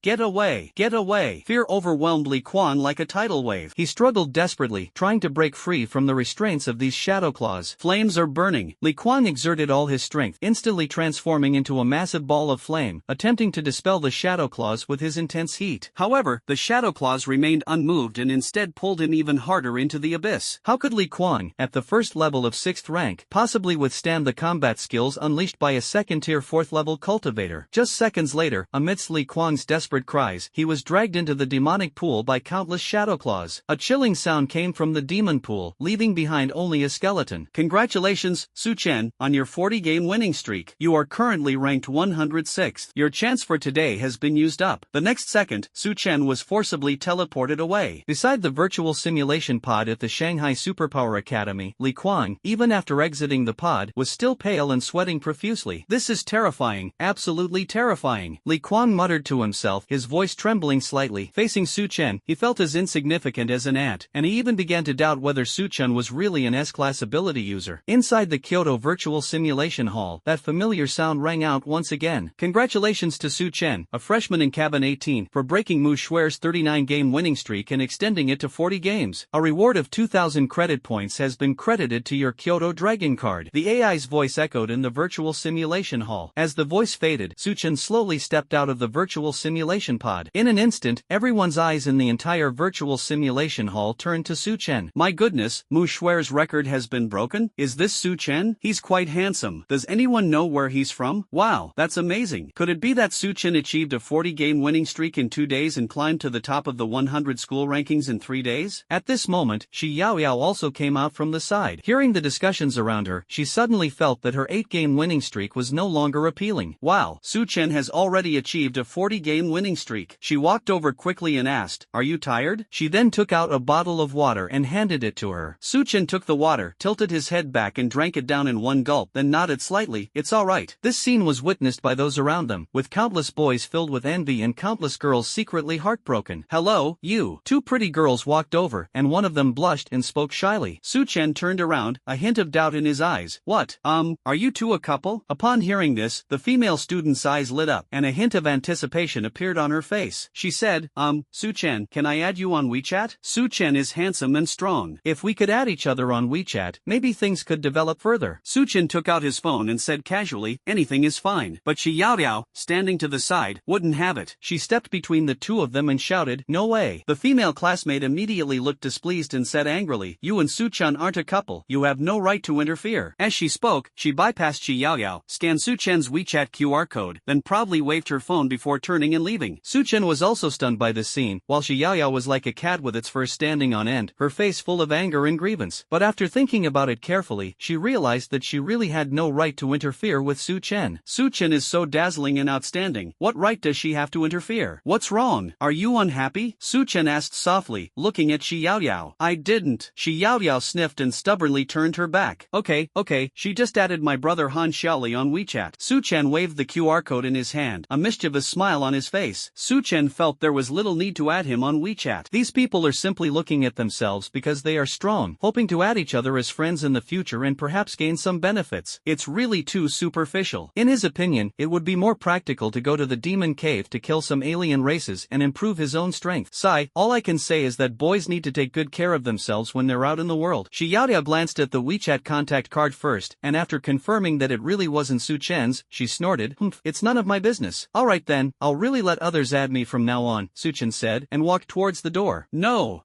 Get away! Get away! Fear overwhelmed Li Kuang like a tidal wave. He struggled desperately, trying to break free from the restraints of these shadow claws. Flames are burning. Li Kuang exerted all his strength, instantly transforming into a massive ball of flame, attempting to dispel the shadow claws with his intense heat. However, the shadow claws remained unmoved and instead pulled him even harder into the abyss. How could Li Kuang, at the first level of 6th rank, possibly withstand the combat skills unleashed by a second-tier 4th-level cultivator? Just seconds later, amidst Li Kuang's desperate cries, he was dragged into the demonic pool by countless shadow claws. A chilling sound came from the demon pool, leaving behind only a skeleton. Congratulations, Suchen, on your 40-game winning streak. You are currently ranked 106th. Your chance for today has been used up. The next second, Suchen was forcibly teleported away. Beside the virtual simulation pod at the Shanghai Superpower Academy, Li Kuang, even after exiting the pod, was still pale and sweating profusely. This is terrifying, absolutely terrifying. Li Kuang muttered to himself, his voice trembling slightly. Facing Suchen, he felt as insignificant as an ant, and he even began to doubt whether Suchen was really an S-class ability user. Inside the Kyoto Virtual Simulation Hall, that familiar sound rang out once again. Congratulations to Suchen, a freshman in Cabin 18, for breaking Mu Shuer's 39-game winning streak and extending it to 40 games. A reward of 2,000 credit points has been credited to your Kyoto Dragon card. The AI's voice echoed in the virtual simulation hall. As the voice faded, Suchen slowly stepped out of the virtual simulation pod. In an instant, everyone's eyes in the entire virtual simulation hall turned to Suchen. My goodness, Mu Shuer's record has been broken? Is this Suchen? He's quite handsome. Does anyone know where he's from? Wow, that's amazing. Could it be that Suchen achieved a 40-game winning streak in 2 days and climbed to the top of the 100 school rankings in 3 days? At this moment, Shi Yaoyao also came out from the side. Hearing the discussions around her, she suddenly felt that her 8-game winning streak was no longer appealing. Wow, Suchen has already achieved a 40-game winning streak. She walked over quickly and asked, "Are you tired?" She then took out a bottle of water and handed it to her. Suchen took the water, tilted his head back and drank it down in one gulp, then nodded slightly. It's all right. This scene was witnessed by those around them, with countless boys filled with envy and countless girls secretly heartbroken. Hello, you. 2 pretty girls walked over, and one of them blushed and spoke shyly. Suchen turned around, a hint of doubt in his eyes. What? Are you two a couple? Upon hearing this, the female student's eyes lit up, and a hint of anticipation appeared on her face. She said, Suchen, can I add you on WeChat? Suchen is handsome and strong. If we could add each other on WeChat, maybe things could develop further. Suchen took out his phone and said casually, anything is fine. But Shi Yaoyao, standing to the side, wouldn't have it. She stepped between the two of them and shouted, no way. The female classmate immediately looked displeased and said angrily, you and Suchen aren't a couple. You have no right to interfere. As she spoke, she bypassed Shi Yaoyao, scanned Suchen's WeChat QR code, then proudly waved her phone before turning and leaving. Suchen was also stunned by this scene, while Shi Yaoyao was like a cat with its fur standing on end, her face full of anger and grievance. But after thinking about it carefully, she realized that she really had no right to interfere with Suchen. Suchen is so dazzling and outstanding. What right does she have to interfere? What's wrong? Are you unhappy? party? Su Chen asked softly, looking at Shi Yaoyao. I didn't. Shi Yaoyao sniffed and stubbornly turned her back. Okay, she just added my brother Han Xiaoli on WeChat. Su Chen waved the QR code in his hand, a mischievous smile on his face. Su Chen felt there was little need to add him on WeChat. These people are simply looking at themselves because they are strong, hoping to add each other as friends in the future and perhaps gain some benefits. It's really too superficial. In his opinion, it would be more practical to go to the demon cave to kill some alien races and improve his own strength. Sigh, all I can say is that boys need to take good care of themselves when they're out in the world. Shi Yaoyao glanced at the WeChat contact card first, and after confirming that it really wasn't Su Chen's, she snorted, it's none of my business. Alright then, I'll really let others add me from now on, Su Chen said, and walked towards the door. No,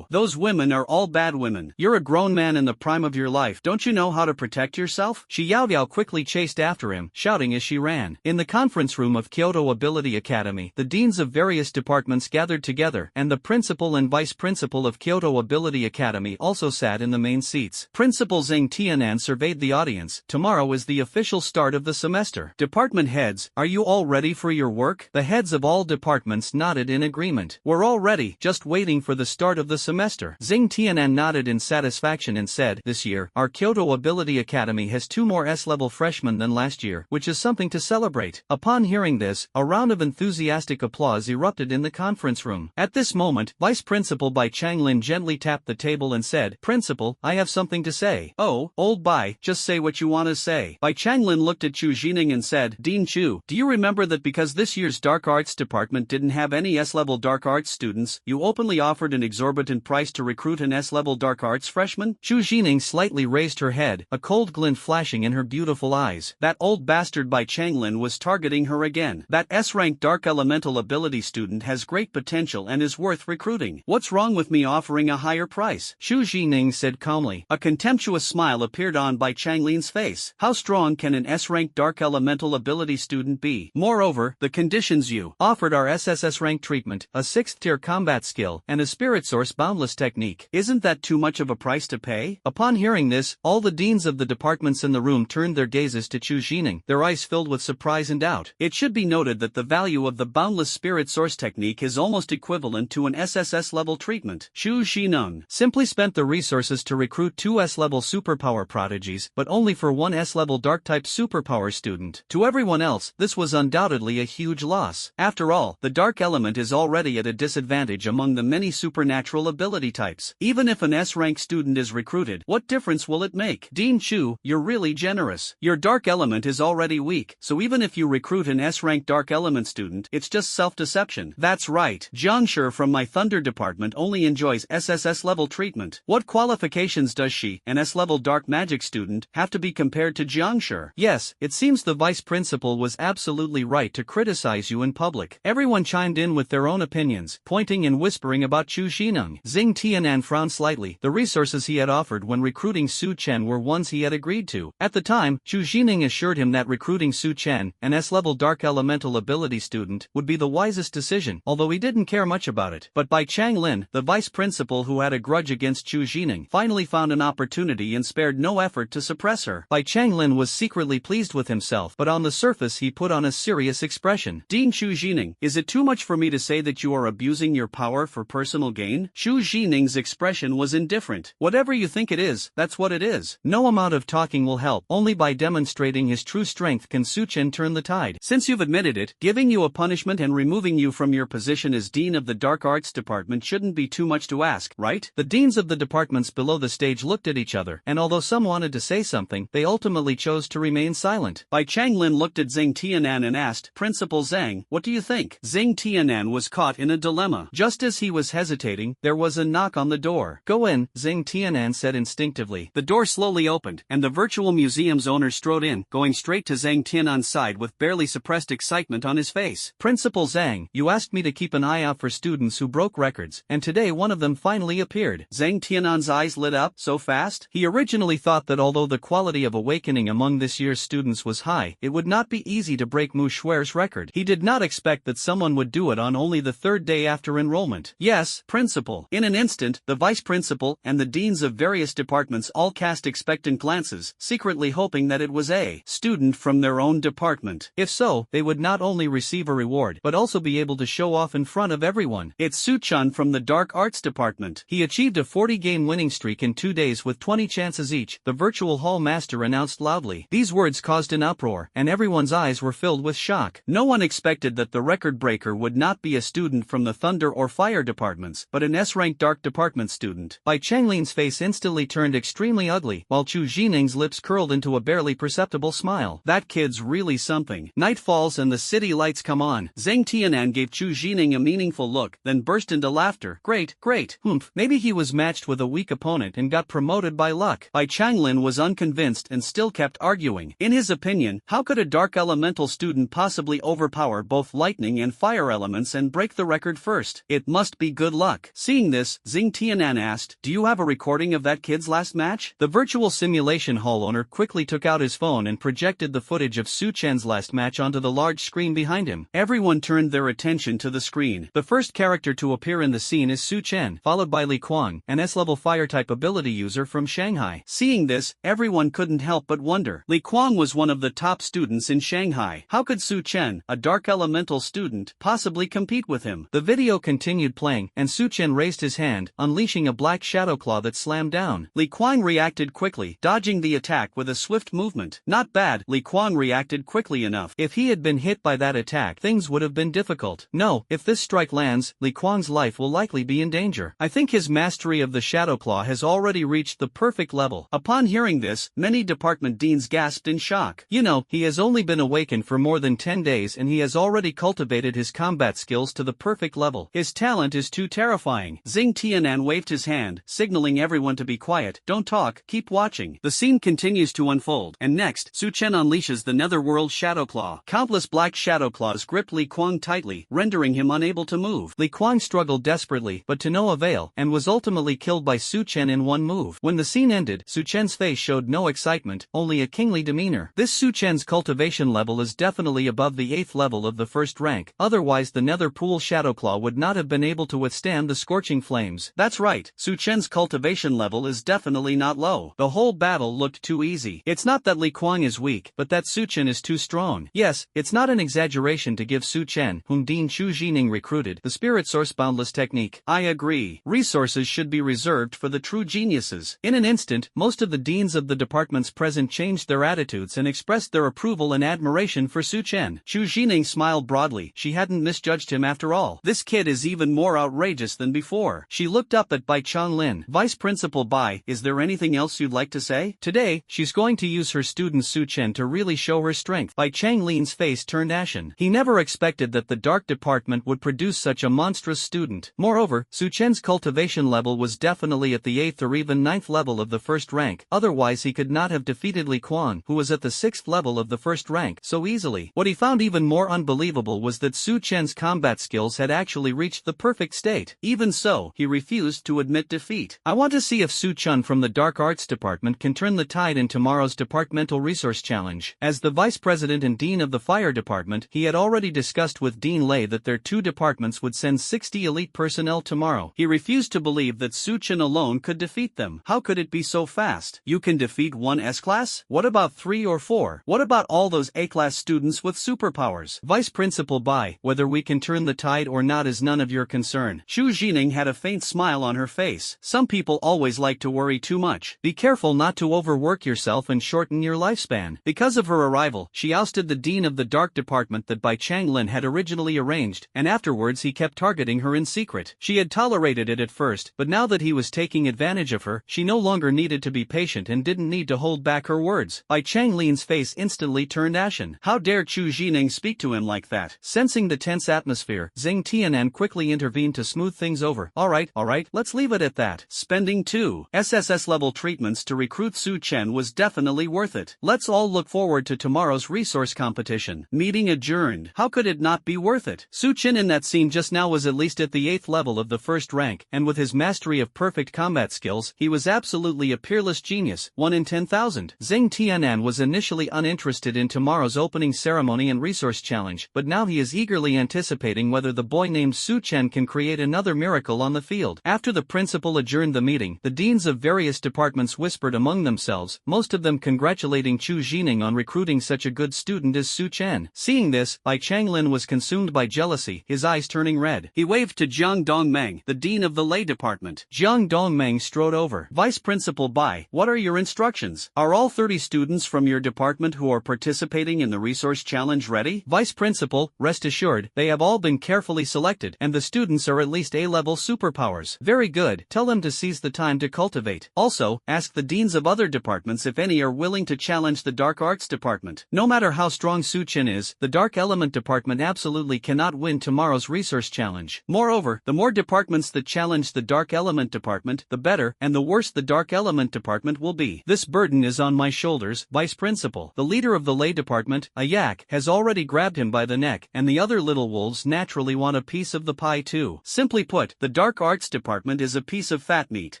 those women are all bad women. You're a grown man in the prime of your life. Don't you know how to protect yourself? Shi Yaoyao quickly chased after him, shouting as she ran. In the conference room of Kyoto Ability Academy, the deans of various departments gathered together, and the principal and vice principal of Kyoto Ability Academy also sat in the main seats. Principal Zhang Tianan surveyed the audience. Tomorrow is the official start of the semester. Department heads, are you all ready for your work? The heads of all departments nodded in agreement. We're all ready, just waiting for the start of the semester. Zhang Tianan nodded in satisfaction and said, this year, our Kyoto Ability Academy has 2 more S-level freshmen than last year, which is something to celebrate. Upon hearing this, a round of enthusiastic applause erupted in the conference room. At this moment, Vice Principal Bai Changlin gently tapped the table and said, Principal, I have something to say. Oh, old Bai, just say what you want to say. Bai Changlin looked at Chu Jining and said, Dean Chu, do you remember that because this year's Dark Arts department didn't have any S-level Dark Arts students, you openly offered an exorbitant price to recruit an S-level Dark Arts freshman? Chu Jining slightly raised her head, a cold glint flashing in her beautiful eyes. That old bastard Bai Changlin was targeting her again. That S-rank Dark Elemental Ability student has great potential and is worth recruiting. What's wrong with me offering a higher price? Chu Jining said calmly. A contemptuous smile appeared on Bai Changlin's face. How strong can an S-rank Dark Elemental Ability student be? Moreover, the conditions you offered are SSS rank treatment, a 6th tier combat skill, and a Spirit Source boundless technique. Isn't that too much of a price to pay? Upon hearing this, all the deans of the departments in the room turned their gazes to Chu Jining, their eyes filled with surprise and doubt. It should be noted that the value of the boundless Spirit Source technique is almost equivalent to an SSS level treatment. Chu Jining simply spent the resources to recruit 2 S-level superpower prodigies, but only for 1 S-level Dark-type superpower student. To everyone else, this was undoubtedly a huge loss. After all, the Dark element is already at a disadvantage among the many supernatural ability types. Even if an S-rank student is recruited, what difference will it make? Dean Chu, you're really generous. Your Dark element is already weak, so even if you recruit an S-rank Dark element student, it's just self-deception. That's right. Jiang Shi from my Thunder department only enjoys SSS level treatment. What qualifications does she, an S-level Dark Magic student, have to be compared to Jiang Shi? Yes, it seems the vice principal was absolutely right to criticize you in public. Everyone chimed in with their own opinions, pointing and whispering about Chu Jining. Zhang Tianan frowned slightly. The resources he had offered when recruiting Su Chen were ones he had agreed to. At the time, Chu Jining assured him that recruiting Su Chen, an S-level Dark Elemental Ability student, would be the wisest decision, although he didn't care much about it. But Bai Changlin, the vice principal who had a grudge against Chu Jining, finally found an opportunity and spared no effort to suppress her. Bai Changlin was secretly pleased with himself, but on the surface he put on a serious expression. Dean Chu Jining, is it too much for me to say that you are abusing your power for personal gain? Chu Jining's expression was indifferent. Whatever you think it is, that's what it is. No amount of talking will help. Only by demonstrating his true strength can Su Chen turn the tide. Since you've admitted it, giving you a punishment and removing you from your position as Dean of the Dark Arts Department shouldn't be too much to ask, right? The deans of the departments below the stage looked at each other, and although some wanted to say something, they ultimately chose to remain silent. Bai Changlin looked at Zhang Tianan and asked, Principal Zhang, what do you think? Zhang Tianan was caught in a dilemma. Just as he was hesitating, there was a knock on the door. Go in, Zhang Tianan said instinctively. The door slowly opened, and the virtual museum's owner strode in, going straight to Zhang Tianan's side with barely suppressed excitement on his face. Principal Zhang, you asked me to keep an eye out for students who broke records, and today one of them finally appeared. Zhang Tianan's eyes lit up so fast. He originally thought that although the quality of awakening among this year's students was high, it would not be easy to break Mu Shuer's record. He did not expect that someone would do it on only the 3rd day after enrollment. Yes, Principal. In an instant, the vice principal and the deans of various departments all cast expectant glances, secretly hoping that it was a student from their own department. If so, they would not only receive a reward but also be able to show off in front front of everyone. It's Su-chan from the Dark Arts Department. He achieved a 40-game winning streak in 2 days with 20 chances each, the virtual hall master announced loudly. These words caused an uproar, and everyone's eyes were filled with shock. No one expected that the record breaker would not be a student from the Thunder or Fire departments, but an S-rank Dark Department student. Bai Changlin's face instantly turned extremely ugly, while Chu Jining's lips curled into a barely perceptible smile. That kid's really something. Night falls and the city lights come on. Zhang Tianan gave Chu Jining a meaningful look, then burst into laughter. Great, great. Humph, maybe he was matched with a weak opponent and got promoted by luck. Bai Changlin was unconvinced and still kept arguing. In his opinion, how could a dark elemental student possibly overpower both lightning and fire elements and break the record first? It must be good luck. Seeing this, Zhang Tianan asked, "Do you have a recording of that kid's last match?" The virtual simulation hall owner quickly took out his phone and projected the footage of Su Chen's last match onto the large screen behind him. Everyone turned their attention to the screen. The first character to appear in the scene is Su Chen, followed by Li Kuang, an S-level fire-type ability user from Shanghai. Seeing this, everyone couldn't help but wonder. Li Kuang was one of the top students in Shanghai. How could Su Chen, a dark elemental student, possibly compete with him? The video continued playing, and Su Chen raised his hand, unleashing a black shadow claw that slammed down. Li Kuang reacted quickly, dodging the attack with a swift movement. Not bad, Li Kuang reacted quickly enough. If he had been hit by that attack, things would have been difficult. No, if this strike lands, Li Kuang's life will likely be in danger. I think his mastery of the shadow claw has already reached the perfect level. Upon hearing this, many department deans gasped in shock. You know, he has only been awakened for more than 10 days and he has already cultivated his combat skills to the perfect level. His talent is too terrifying. Zhang Tianan waved his hand, signaling everyone to be quiet. Don't talk, keep watching. The scene continues to unfold, and next, Su Chen unleashes the Netherworld Shadow Claw. Countless black shadow claws gripped Li Kuang tightly, rendering him unable to move. Li Kuang struggled desperately, but to no avail, and was ultimately killed by Su Chen in one move. When the scene ended, Su Chen's face showed no excitement, only a kingly demeanor. This Su Chen's cultivation level is definitely above the 8th level of the first rank, otherwise the Nether Pool Shadow Claw would not have been able to withstand the scorching flames. That's right, Su Chen's cultivation level is definitely not low. The whole battle looked too easy. It's not that Li Kuang is weak, but that Su Chen is too strong. Yes, it's not an exaggeration to give Su Chen, whom Dean Chu Jining recruited, the spirit source boundless technique. I agree. Resources should be reserved for the true geniuses. In an instant, most of the deans of the departments present changed their attitudes and expressed their approval and admiration for Su Chen. Chu Jining smiled broadly. She hadn't misjudged him after all. This kid is even more outrageous than before. She looked up at Bai Changlin. Vice Principal Bai, is there anything else you'd like to say? Today, she's going to use her student Su Chen to really show her strength. Bai Changlin's face turned ashen. He never expected that the Dark Department would produce such a monstrous student. Moreover, Su Chen's cultivation level was definitely at the 8th or even 9th level of the first rank, otherwise he could not have defeated Li Kuang, who was at the 6th level of the first rank, so easily. What he found even more unbelievable was that Su Chen's combat skills had actually reached the perfect state. Even so, he refused to admit defeat. I want to see if Su Chen from the Dark Arts Department can turn the tide in tomorrow's Departmental Resource Challenge. As the Vice President and Dean of the Fire Department, he had already discussed with Dean Lei that their two departments would send 60 elite personnel tomorrow. He refused to believe that Su Chen alone could defeat them. How could it be so fast? You can defeat one S-class? What about 3 or 4? What about all those A-class students with superpowers? Vice Principal Bai, whether we can turn the tide or not is none of your concern. Chu Jining had a faint smile on her face. Some people always like to worry too much. Be careful not to overwork yourself and shorten your lifespan. Because of her arrival, she ousted the Dean of the Dark Department that Bai Changlin had originally arranged, and afterwards he kept targeting her in secret. She had tolerated it at first, but now that he was taking advantage of her, she no longer needed to be patient and didn't need to hold back her words. Bai Changlin's face instantly turned ashen. How dare Chu Jining speak to him like that? Sensing the tense atmosphere, Zhang Tianan quickly intervened to smooth things over. Alright, let's leave it at that. Spending 2 SSS level treatments to recruit Su Chen was definitely worth it. Let's all look forward to tomorrow's resource competition. Meeting adjourned. How could it not be worth it? Su Chen in that scene just now was at least at the 8th level of the first rank, and with his mastery of perfect combat skills, he was absolutely a peerless genius, 1 in 10,000. Zhang Tianan was initially uninterested in tomorrow's opening ceremony and resource challenge, but now he is eagerly anticipating whether the boy named Su Chen can create another miracle on the field. After the principal adjourned the meeting, the deans of various departments whispered among themselves, most of them congratulating Chu Jining on recruiting such a good student as Su Chen. Seeing this, Bai Changlin was consumed by jealousy, his eyes eyes turning red. He waved to Jiang Dongmeng, the dean of the lay department. Jiang Dongmeng strode over. Vice Principal Bai, what are your instructions? Are all 30 students from your department who are participating in the resource challenge ready? Vice Principal, rest assured, they have all been carefully selected, and the students are at least A-level superpowers. Very good, tell them to seize the time to cultivate. Also, ask the deans of other departments if any are willing to challenge the Dark Arts department. No matter how strong Su Chen is, the Dark Element department absolutely cannot win tomorrow's resource challenge. Moreover, the more departments that challenge the Dark Element department, the better, and the worse the Dark Element department will be. This burden is on my shoulders, Vice Principal. The leader of the lay department, a yak, has already grabbed him by the neck, and the other little wolves naturally want a piece of the pie too. Simply put, the Dark Arts department is a piece of fat meat.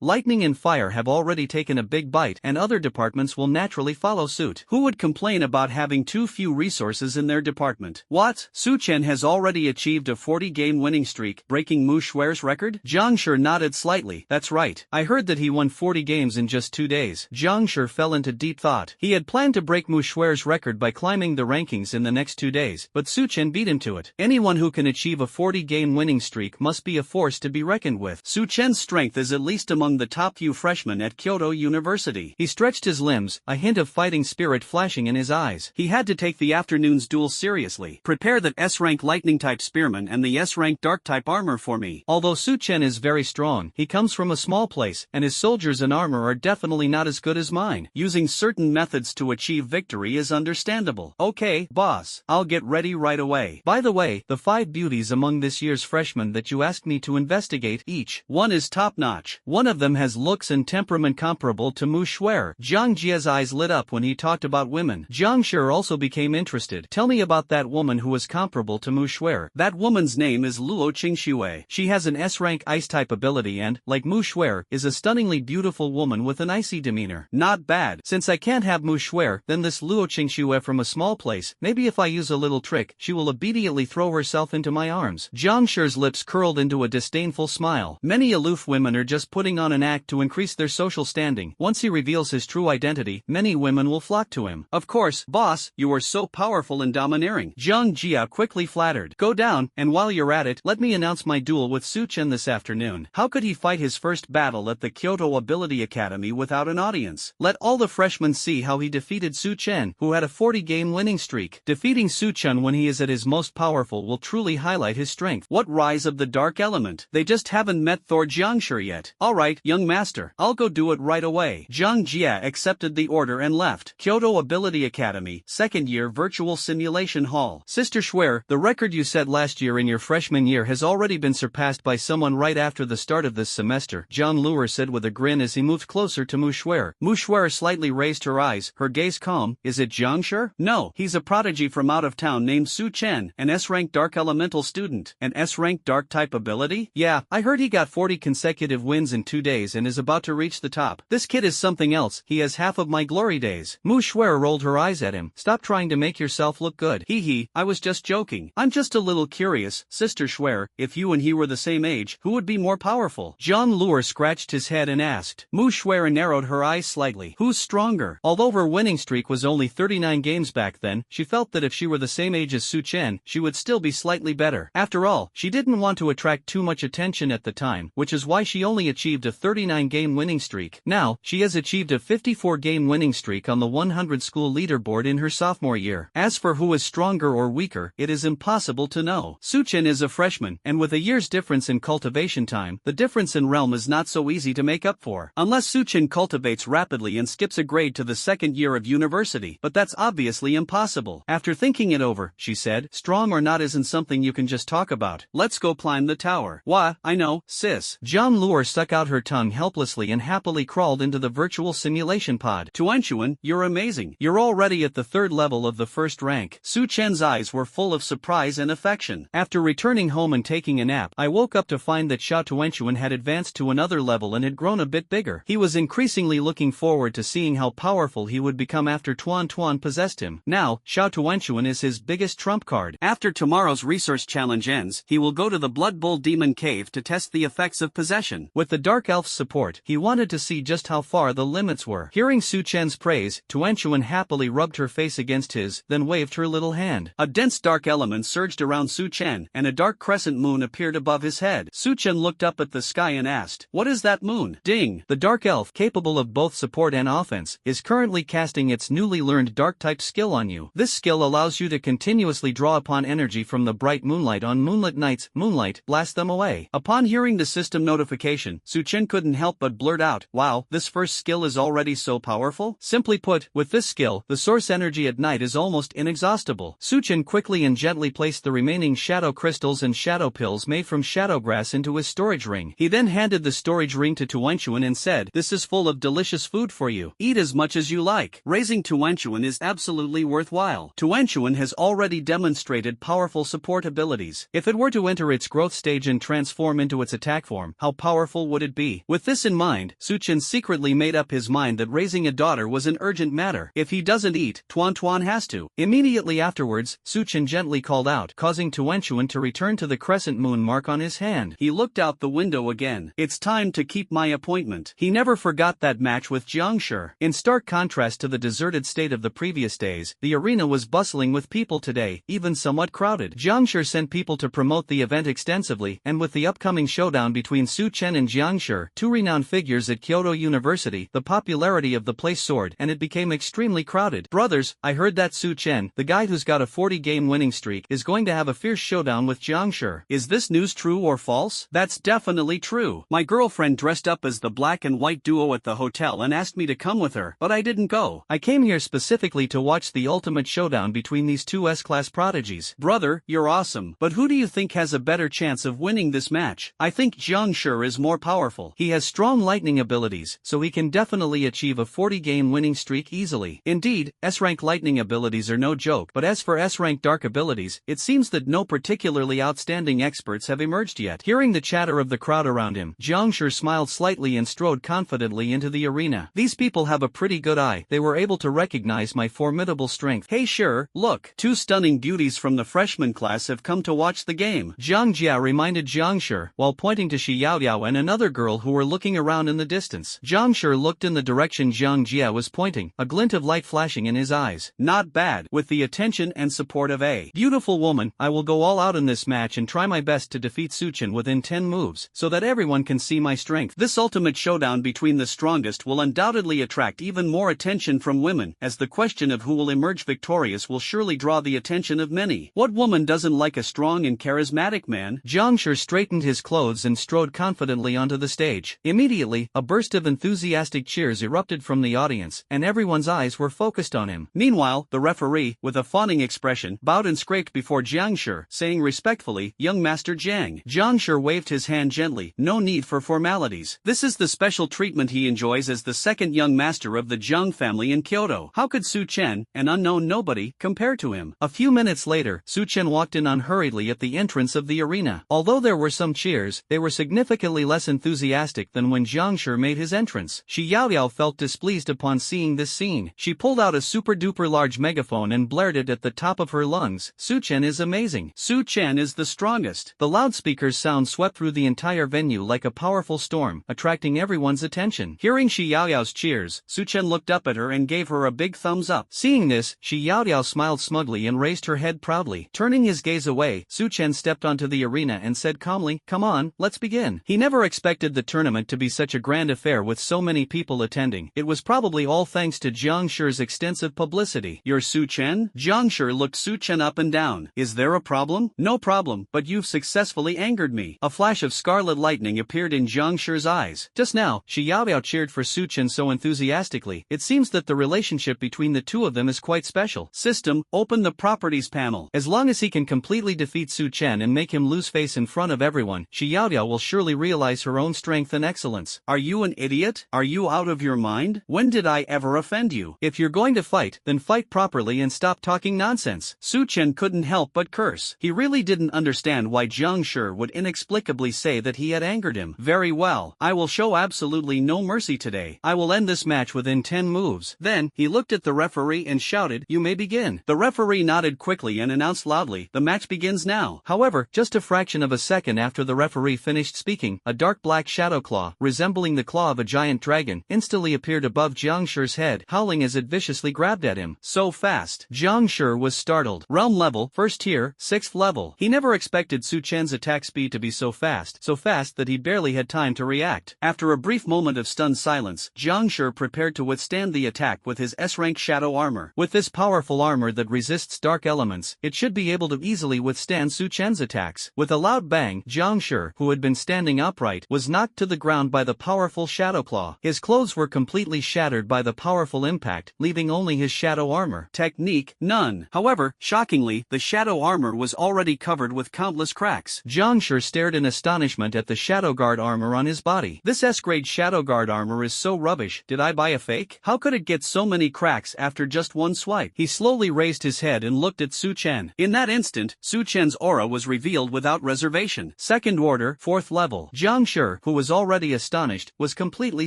Lightning and Fire have already taken a big bite, and other departments will naturally follow suit. Who would complain about having too few resources in their department? What? Su Chen has already achieved a 40-game winning streak, breaking Mu Shuer's record? Zhang Shi nodded slightly. That's right. I heard that he won 40 games in just 2 days. Zhang Shi fell into deep thought. He had planned to break Mu Shuer's record by climbing the rankings in the next 2 days, but Su Chen beat him to it. Anyone who can achieve a 40-game winning streak must be a force to be reckoned with. Su Chen's strength is at least among the top few freshmen at Kyoto University. He stretched his limbs, a hint of fighting spirit flashing in his eyes. He had to take the afternoon's duel seriously. Prepare that S-rank lightning-type spearman and the S-rank dark-type armor for me. Although Su Chen is very strong, he comes from a small place, and his soldiers and armor are definitely not as good as mine. Using certain methods to achieve victory is understandable. Okay, boss, I'll get ready right away. By the way, the 5 beauties among this year's freshmen that you asked me to investigate, each one is top-notch. One of them has looks and temperament comparable to Mu Shuer. Zhang Jie's eyes lit up when he talked about women. Zhang Shi also became interested. Tell me about that woman who is comparable to Mu Shuer. That woman's name is Luo Qingxue. She has an S-rank ice-type ability and, like Mu Shuer, is a stunningly beautiful woman with an icy demeanor. Not bad. Since I can't have Mu Shuer, then this Luo Qingxue from a small place, maybe if I use a little trick, she will immediately throw herself into my arms. Zhang Shi's lips curled into a disdainful smile. Many aloof women are just putting on an act to increase their social standing. Once he reveals his true identity, many women will flock to him. Of course, boss, you are so powerful and domineering. Zhang Jia quickly flattered. Go down, and while you're at it, let me announce my duel with Su Chen this afternoon. How could he fight his first battle at the Kyoto Ability Academy without an audience? Let all the freshmen see how he defeated Su Chen, who had a 40-game winning streak. Defeating Su Chen when he is at his most powerful will truly highlight his strength. What rise of the dark element? They just haven't met Thor Jiangshi yet. Alright, young master, I'll go do it right away. Zhang Jia accepted the order and left. Kyoto Ability Academy, 2nd year virtual simulation hall. Sister Shuer, the record you set last year in your freshman year has already been surpassed by someone right after the start of this semester, Zhang Luer said with a grin as he moved closer to Mu Shuer. Mu Shuer slightly raised her eyes, her gaze calm. Is it Zhang Shi? No, he's a prodigy from out of town named Su Chen, an S-rank dark elemental student. An S-rank dark type ability? Yeah, I heard he got 40 consecutive wins in 2 days and is about to reach the top. This kid is something else. He has half of my glory days. Mu Shuer rolled her eyes at him. Stop trying to make yourself look good. Hee hee, I was just joking. I'm just a little curious, Sister Shuer, if you and he were the same age, who would be more powerful? Zhang Luer scratched his head and asked. Mu Shuer narrowed her eyes slightly. Who's stronger? Although her winning streak was only 39 games back then, she felt that if she were the same age as Su Chen, she would still be slightly better. After all, she didn't want to attract too much attention at the time, which is why she only achieved a 39-game winning streak. Now, she has achieved a 54-game winning streak on the 100 school leaderboard in her sophomore year. As for who is stronger or weaker, it is impossible to know. Su Chen is a freshman, and with a year's difference in cultivation time, the difference in realm is not so easy to make up for. Unless Su Chen cultivates rapidly and skips a grade to the 2nd year of university, but that's obviously impossible. After thinking it over, she said, strong or not isn't something you can just talk about. Let's go climb the tower. Wah, I know, sis. Zhang Luer stuck out her tongue helplessly and happily crawled into the virtual simulation pod. Tuanchuan, you're amazing. You're already at the 3rd level of the 1st rank. Su Chen's eyes were full of surprise and affection. After returning home and taking a nap, I woke up to find that Xiao Tuanchuan had advanced to another level and had grown a bit bigger. He was increasingly looking forward to seeing how powerful he would become after Tuan Tuan possessed him. Now, Xiao Tuanchuan is his biggest trump card. After tomorrow's resource challenge ends, he will go to the Blood Bull Demon Cave to test the effects of possession. With the Dark Elf's support, he wanted to see just how far the limits were. Hearing Su Chen's praise, Tuanchuan happily rubbed her face against his, then waved her little hand. A dense dark element surged around Su Chen, again, and a dark crescent moon appeared above his head. Su-chen looked up at the sky and asked, "What is that moon?" Ding! The dark elf, capable of both support and offense, is currently casting its newly learned dark-type skill on you. This skill allows you to continuously draw upon energy from the bright moonlight on moonlit nights. Moonlight, blast them away. Upon hearing the system notification, Su-chen couldn't help but blurt out, "Wow, this first skill is already so powerful?" Simply put, with this skill, the source energy at night is almost inexhaustible. Su-chen quickly and gently placed the remaining shadow crystals and shadow pills made from shadow grass into his storage ring. He then handed the storage ring to Tuanchuan and said, "This is full of delicious food for you. Eat as much as you like." Raising Tuanchuan is absolutely worthwhile. Tuanchuan has already demonstrated powerful support abilities. If it were to enter its growth stage and transform into its attack form, how powerful would it be? With this in mind, Su-chen secretly made up his mind that raising a daughter was an urgent matter. If he doesn't eat, Tuan has to. Immediately afterwards, Su-chen gently called out, causing Tuanchuan to return to the crescent moon mark on his hand. He looked out the window again. It's time to keep my appointment. He never forgot that match with Jiangshi. In stark contrast to the deserted state of the previous days, the arena was bustling with people today, even somewhat crowded. Jiangshi sent people to promote the event extensively, and with the upcoming showdown between Su-chen and Jiangshi, two renowned figures at Kyoto University, the popularity of the place soared and it became extremely crowded. "Brothers, I heard that Su-chen, the guy who's got a 40-game winning streak, is going to have a fierce showdown with Jiangshi. Is this news true or false?" "That's definitely true. My girlfriend dressed up as the black and white duo at the hotel and asked me to come with her, but I didn't go. I came here specifically to watch the ultimate showdown between these two S-class prodigies." "Brother, you're awesome, but who do you think has a better chance of winning this match?" "I think Jiangshi is more powerful. He has strong lightning abilities, so he can definitely achieve a 40-game winning streak easily. Indeed, S-rank lightning abilities are no joke, but as for S-rank dark abilities, it seems that no particularly outstanding experts have emerged yet." Hearing the chatter of the crowd around him, Jiangshi smiled slightly and strode confidently into the arena. "These people have a pretty good eye. They were able to recognize my formidable strength. Hey sure, look, two stunning beauties from the freshman class have come to watch the game." Zhang Jia reminded Jiangshi, while pointing to Shi Yaoyao and another girl who were looking around in the distance. Jiangshi looked in the direction Zhang Jia was pointing, a glint of light flashing in his eyes. "Not bad. With the attention and support of a beautiful woman, I will go all out in this match and try my best to defeat Su-chen within 10 moves, so that everyone can see my strength. This ultimate showdown between the strongest will undoubtedly attract even more attention from women, as the question of who will emerge victorious will surely draw the attention of many. What woman doesn't like a strong and charismatic man?" Jiangshi straightened his clothes and strode confidently onto the stage. Immediately, a burst of enthusiastic cheers erupted from the audience, and everyone's eyes were focused on him. Meanwhile, the referee, with a fawning expression, bowed and scraped before Jiangshi, saying respectfully, "Young Master Jiang." Jiangshi waved his hand gently, no need for formalities. This is the special treatment he enjoys as the second young master of the Jiang family in Kyoto. How could Su-chen, an unknown nobody, compare to him? A few minutes later, Su-chen walked in unhurriedly at the entrance of the arena. Although there were some cheers, they were significantly less enthusiastic than when Jiangshi made his entrance. Shi Yaoyao felt displeased upon seeing this scene. She pulled out a super-duper large megaphone and blared it at the top of her lungs. "Su-chen is amazing. Su-chen is the strongest." The loudspeaker's sound swept through the entire venue like a powerful storm, attracting everyone's attention. Hearing Shi Yaoyao's cheers, Su-chen looked up at her and gave her a big thumbs up. Seeing this, Shi Yaoyao smiled smugly and raised her head proudly. Turning his gaze away, Su-chen stepped onto the arena and said calmly, "Come on, let's begin." He never expected the tournament to be such a grand affair with so many people attending. It was probably all thanks to Jiangshi's extensive publicity. "You're Su-chen?" Jiangshi looked Su-chen up and down. "Is there a problem?" "No problem, but you've successfully angered me." A flash of scarlet lightning appeared in Jiangshi's eyes. Just now, Shi Yaoyao cheered for Su-chen so enthusiastically. It seems that the relationship between the two of them is quite special. System, open the properties panel. As long as he can completely defeat Su-chen and make him lose face in front of everyone, Shi Yaoyao will surely realize her own strength and excellence. "Are you an idiot? Are you out of your mind? When did I ever offend you? If you're going to fight, then fight properly and stop talking nonsense." Su-chen couldn't help but curse. He really didn't understand why Jiangshi would inexplicably say that he had angered him. "Very well, I will show absolutely no mercy today. I will end this match within 10 moves. Then, he looked at the referee and shouted, "You may begin." The referee nodded quickly and announced loudly, "The match begins now." However, just a fraction of a second after the referee finished speaking, a dark black shadow claw, resembling the claw of a giant dragon, instantly appeared above Jiangshi's head, howling as it viciously grabbed at him. So fast. Jiangshi was startled. Realm level, first tier, 6th level. level. He never expected Su Chen's attack speed to be so fast that he barely had time to react. After a brief moment of stunned silence, Jiang Shi prepared to withstand the attack with his S-rank shadow armor. With this powerful armor that resists dark elements, it should be able to easily withstand Su Chen's attacks. With a loud bang, Jiang Shi, who had been standing upright, was knocked to the ground by the powerful shadow claw. His clothes were completely shattered by the powerful impact, leaving only his shadow armor. Technique, none. However, shockingly, the shadow armor was already covered with countless cracks. Jiang Shi stared in astonishment at the shadow guard armor on his body. This S-grade shadow guard armor is so rubbish. Did I buy a fake? How could it get so many cracks after just one swipe? He slowly raised his head and looked at Su Chen. In that instant, Su Chen's aura was revealed without reservation. Second order, fourth level. Jiang Shi, who was already astonished, was completely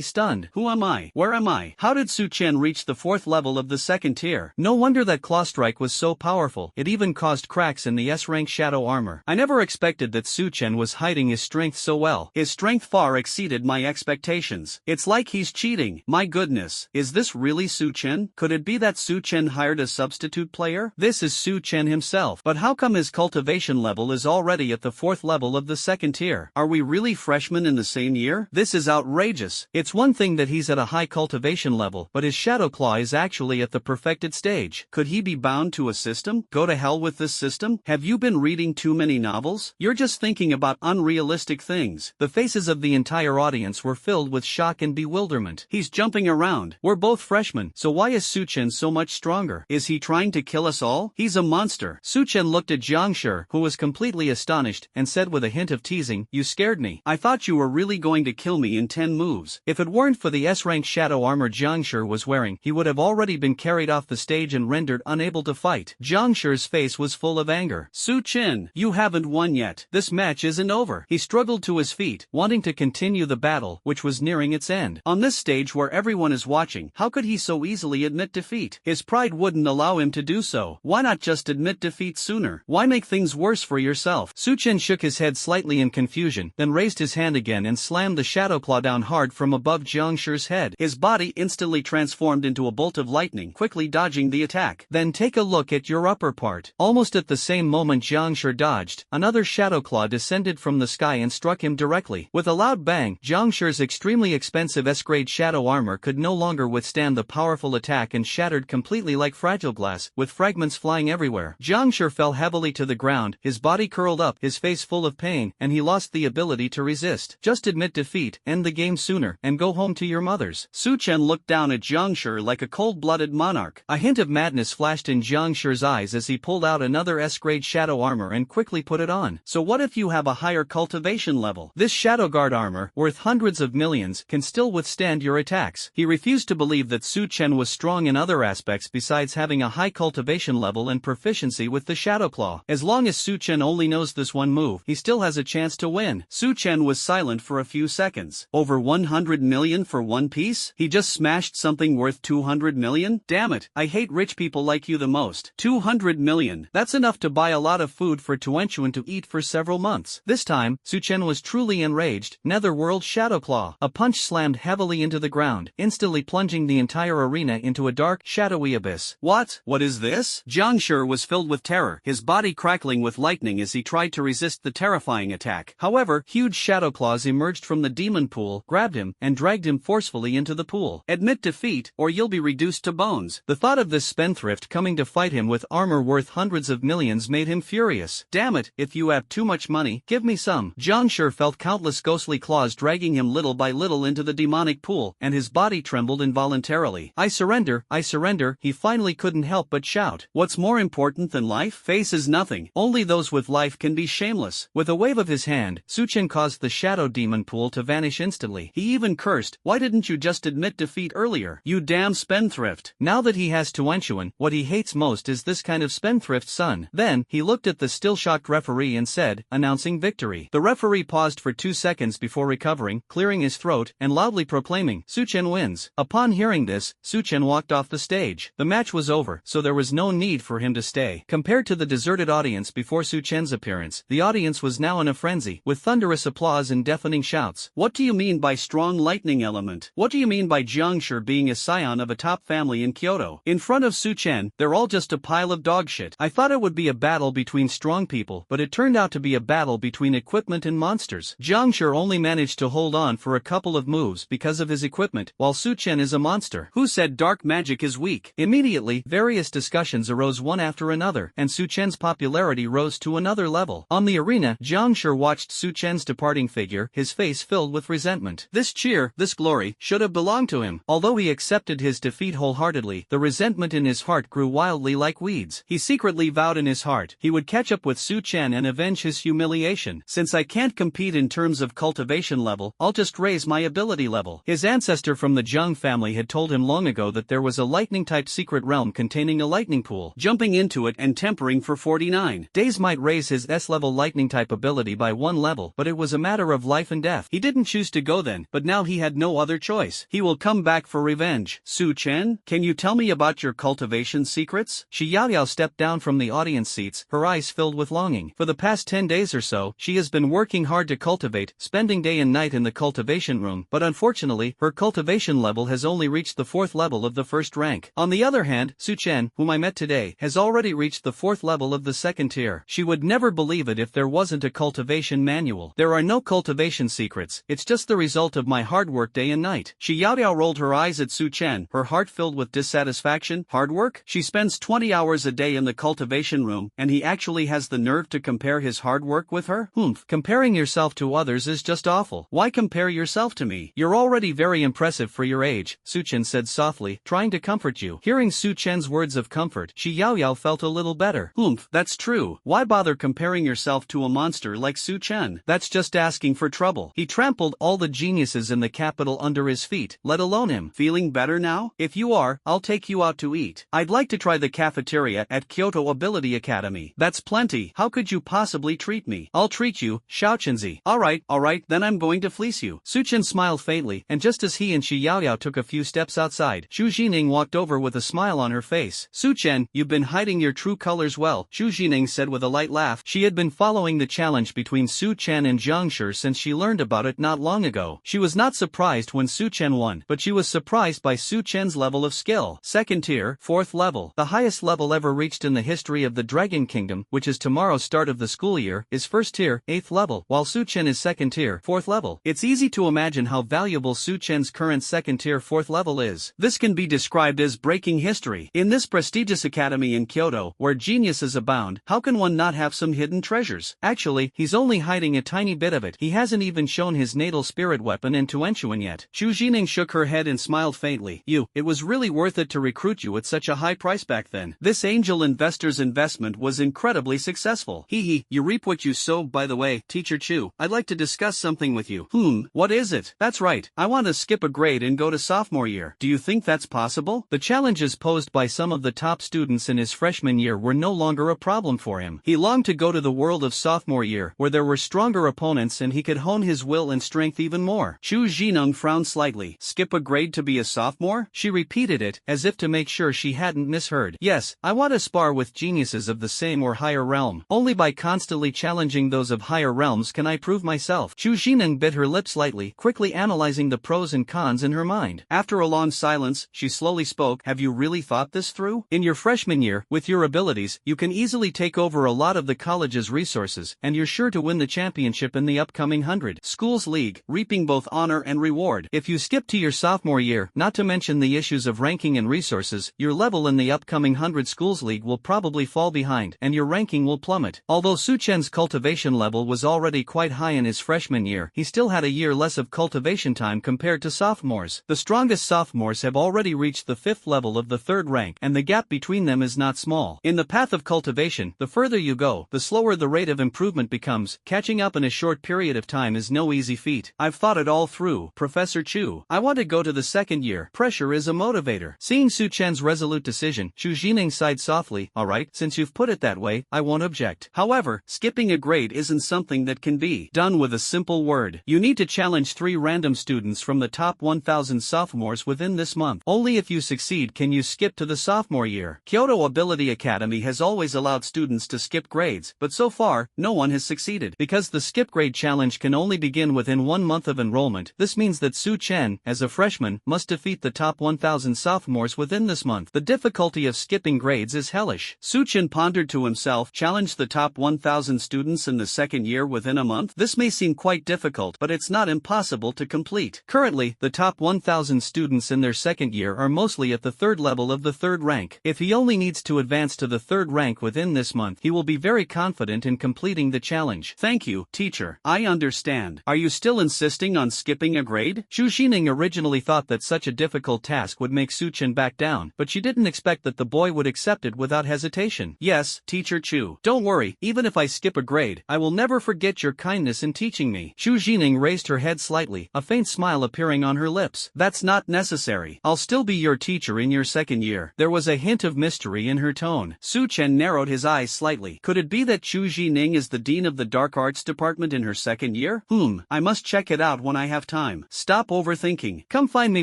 stunned. Who am I? Where am I? How did Su Chen reach the fourth level of the second tier? No wonder that claw strike was so powerful. It even caused cracks in the S-rank shadow armor. I never expected that Su Chen was hiding his strength so well. His strength far exceeded my expectations. It's like he's cheating. My goodness. Is this really Su Chen? Could it be that Su Chen hired a substitute player? This is Su Chen himself. But how come his cultivation level is already at the fourth level of the second tier? Are we really freshmen in the same year? This is outrageous. It's one thing that he's at a high cultivation level, but his shadow claw is actually at the perfected stage. Could he be bound to a system? Go to hell with this system? Have you been reading too many novels? You're just thinking about unrealistic things. The faces of the entire audience were filled with shock and bewilderment. He's jumping around. We're both freshmen, so why is Su Chen so much stronger? Is he trying to kill us all? He's a monster. Su Chen looked at Jiang Shi, who was completely astonished, and said with a hint of teasing, "You scared me. I thought you were really going to kill me in 10 moves. If it weren't for the S-rank shadow armor Jiang Shi was wearing, he would have already been carried off the stage and rendered unable to fight." Jiang Shi's face was full of anger. "Su Chen, you haven't won yet. This match isn't over." He struggled to his feet, wanting to continue the battle, which was nearing its end. On this stage where everyone is watching, how could he so easily admit defeat? His pride wouldn't allow him to do so. Why not just admit defeat sooner? Why make things worse for yourself? Su Chen shook his head slightly in confusion, then raised his hand again and slammed the shadow claw down hard from above Jiang Shi's head. His body instantly transformed into a bolt of lightning, quickly dodging the attack. Then take a look at your upper part. Almost at the same moment Jiang Shi dodged, another shadow claw descended from the sky and struck him directly. With a loud bang, Jiang Shi's extremely expensive S-grade shadow armor could no longer withstand the powerful attack and shattered completely like fragile glass, with fragments flying everywhere. Jiang Shi fell heavily to the ground, his body curled up, his face full of pain, and he lost the ability to resist. Just admit defeat, end the game sooner, and go home to your mothers. Su Chen looked down at Jiang Shi like a cold-blooded monarch. A hint of madness flashed in Jiang Shi's eyes as he pulled out another S-grade shadow armor and quickly put it on. So what if you have a higher cultivation level? This shadow guard armor, worth hundreds of millions, can still withstand your attacks. He refused to believe that Su Chen was strong in other aspects besides having a high cultivation level and proficiency with the shadow claw. As long as Su Chen only knows this one move, he still has a chance to win. Su Chen was silent for a few seconds. Over 100 million for one piece? He just smashed something worth 200 million? Damn it, I hate rich people like you the most. 200 million. That's enough to buy a lot of food for Tuanchuan to eat for several months. This time, Su Chen was truly enraged. Netherworld Shadow Claw. A punch slammed heavily into the ground, instantly plunging the entire arena into a dark, shadowy abyss. What? What is this? Jiang Shi was filled with terror, his body crackling with lightning as he tried to resist the terrifying attack. However, huge shadow claws emerged from the demon pool, grabbed him, and dragged him forcefully into the pool. Admit defeat, or you'll be reduced to bones. The thought of this spendthrift coming to fight him with armor worth hundreds of millions made him furious. Damn it, if you have too much money, give me some. Jiang Shi felt countless ghostly claws dragging him little by little into the demonic pool, and his body trembled involuntarily. I surrender, he finally couldn't help but shout. What's more important than life? Face is nothing. Only those with life can be shameless. With a wave of his hand, Su Chen caused the shadow demon pool to vanish instantly. He even cursed, "Why didn't you just admit defeat earlier? You damn spendthrift." Now that he has Tuanchuan, what he hates most is this kind of spendthrift son. Then, he looked at the still shocked referee and said, announcing victory. The referee paused for 2 seconds before recovering, clearing his throat, and loudly proclaiming, "Su Chen wins." Upon hearing this, Su Chen walked off the stage. The match was over, so there was no need for him to stay. Compared to the deserted audience before Su Chen's appearance, the audience was now in a frenzy, with thunderous applause and deafening shouts. What do you mean by strong lightning element? What do you mean by Jiang Shi being a scion of a top family in Kyoto? In front of Su Chen, they're all just a pile of dog shit. I thought it would be a battle between between strong people, but it turned out to be a battle between equipment and monsters. Jiang Shi only managed to hold on for a couple of moves because of his equipment, while Su Chen is a monster. Who said dark magic is weak? Immediately, various discussions arose one after another, and Su Chen's popularity rose to another level. On the arena, Jiang Shi watched Su Chen's departing figure, his face filled with resentment. This cheer, this glory, should have belonged to him. Although he accepted his defeat wholeheartedly, the resentment in his heart grew wildly like weeds. He secretly vowed in his heart he would catch up with Su Chen and avenge his humiliation. Since I can't compete in terms of cultivation level, I'll just raise my ability level. His ancestor from the Zheng family had told him long ago that there was a lightning-type secret realm containing a lightning pool. Jumping into it and tempering for 49 days might raise his S-level lightning-type ability by 1 level, but it was a matter of life and death. He didn't choose to go then, but now he had no other choice. He will come back for revenge. Su Chen, can you tell me about your cultivation secrets? Shi Yaoyao stepped down from the audience seats, her eyes filled with longing. For the past 10 days or so, she has been working hard to cultivate, spending day and night in the cultivation room, but unfortunately, her cultivation level has only reached the 4th level of the 1st rank. On the other hand, Su Chen, whom I met today, has already reached the 4th level of the 2nd tier. She would never believe it if there wasn't a cultivation manual. There are no cultivation secrets, it's just the result of my hard work day and night. Shi Yaoyao rolled her eyes at Su Chen, her heart filled with dissatisfaction. Hard work? She spends 20 hours a day in the cultivation room, and he actually has the nerve to compare his hard work with her? Comparing yourself to others is just awful. Why compare yourself to me? You're already very impressive for your age, Su Chen said softly, trying to comfort you. Hearing Su Chen's words of comfort, Shi Yaoyao felt a little better. That's true. Why bother comparing yourself to a monster like Su Chen? That's just asking for trouble. He trampled all the geniuses in the capital under his feet, let alone him. Feeling better now? If you are, I'll take you out to eat. I'd like to try the cafeteria at Kyoto Ability Academy. That's plenty. How could you possibly treat me? I'll treat you, Xiaoqinzi. Alright, then I'm going to fleece you. Su Chen smiled faintly, and just as he and Shi Yaoyao took a few steps outside, Xu Jining walked over with a smile on her face. Su Chen, you've been hiding your true colors well, Xu Jining said with a light laugh. She had been following the challenge between Su Chen and Jiang Shi since she learned about it not long ago. She was not surprised when Su Chen won, but she was surprised by Su Chen's level of skill. 2nd tier, 4th level. The highest level ever reached in the history of the Dragon Kingdom, which is tomorrow's start of the school year, is 1st tier, 8th level, while Su Chen is 2nd tier, 4th level. It's easy to imagine how valuable Su Chen's current 2nd tier, 4th level is. This can be described as breaking history. In this prestigious academy in Kyoto, where geniuses abound, how can one not have some hidden treasures? Actually, he's only hiding a tiny bit of it. He hasn't even shown his natal spirit weapon and Tuanchuan yet. Xu Jining shook her head and smiled faintly. It was really worth it to recruit you at such a high price back then. This angel investor's investment was incredibly successful. You reap what you sow. By the way, Teacher Chu, I'd like to discuss something with you. What is it? That's right, I want to skip a grade and go to sophomore year. Do you think that's possible? The challenges posed by some of the top students in his freshman year were no longer a problem for him. He longed to go to the world of sophomore year, where there were stronger opponents and he could hone his will and strength even more. Xu Jining frowned slightly. Skip a grade to be a sophomore? She repeated it, as if to make sure she hadn't misheard. Yes, I want to spar with geniuses of the same or higher realm. Only by constantly challenging those of higher realms can I prove myself. Xu Jining bit her lip slightly, quickly analyzing the pros and cons in her mind. After a long silence, she slowly spoke. Have you really thought this through? In your freshman year, with your abilities, you can easily take over a lot of the college's resources, and you're sure to win the championship in the upcoming 100 Schools League, reaping both honor and reward. If you skip to your sophomore year, not to mention the issues of ranking and resources, your level in the upcoming 100 Schools League will probably fall behind, and your ranking will plummet. Although Su Chen's cultivation level was already quite high in his freshman year, he still had a year less of cultivation time compared to sophomores. The strongest sophomores have already reached the 5th level of the 3rd rank, and the gap between them is not small. In the path of cultivation, the further you go, the slower the rate of improvement becomes. Catching up in a short period of time is no easy feat. I've thought it all through, Professor Chu. I want to go to the 2nd year. Pressure is a motivator. Seeing Su Chen's resolute decision, Xu Jining sighed softly. Alright, since you've put it that way, I won't object. However, skipping a grade isn't something that can be done with a simple word. You need to challenge 3 random students from the top 1,000 sophomores within this month. Only if you succeed can you skip to the sophomore year. Kyoto Ability Academy has always allowed students to skip grades, but so far, no one has succeeded. Because the skip grade challenge can only begin within 1 month of enrollment, this means that Su Chen, as a freshman, must defeat the top 1,000 sophomores within this month. The difficulty of skipping grades is hellish. Su Chen pondered to himself himself, challenge the top 1,000 students in the second year within a month? This may seem quite difficult, but it's not impossible to complete. Currently, the top 1,000 students in their second year are mostly at the third level of the third rank. If he only needs to advance to the third rank within this month, he will be very confident in completing the challenge. Thank you, teacher. I understand. Are you still insisting on skipping a grade? Xu Xining originally thought that such a difficult task would make Su Chen back down, but she didn't expect that the boy would accept it without hesitation. Yes, Teacher Chu. Don't worry, even if I skip a grade, I will never forget your kindness in teaching me. Xu Xining raised her head slightly, a faint smile appearing on her lips. That's not necessary. I'll still be your teacher in your second year. There was a hint of mystery in her tone. Su Chen narrowed his eyes slightly. Could it be that Xu Xining is the dean of the Dark Arts department in her second year? I must check it out when I have time. Stop overthinking. Come find me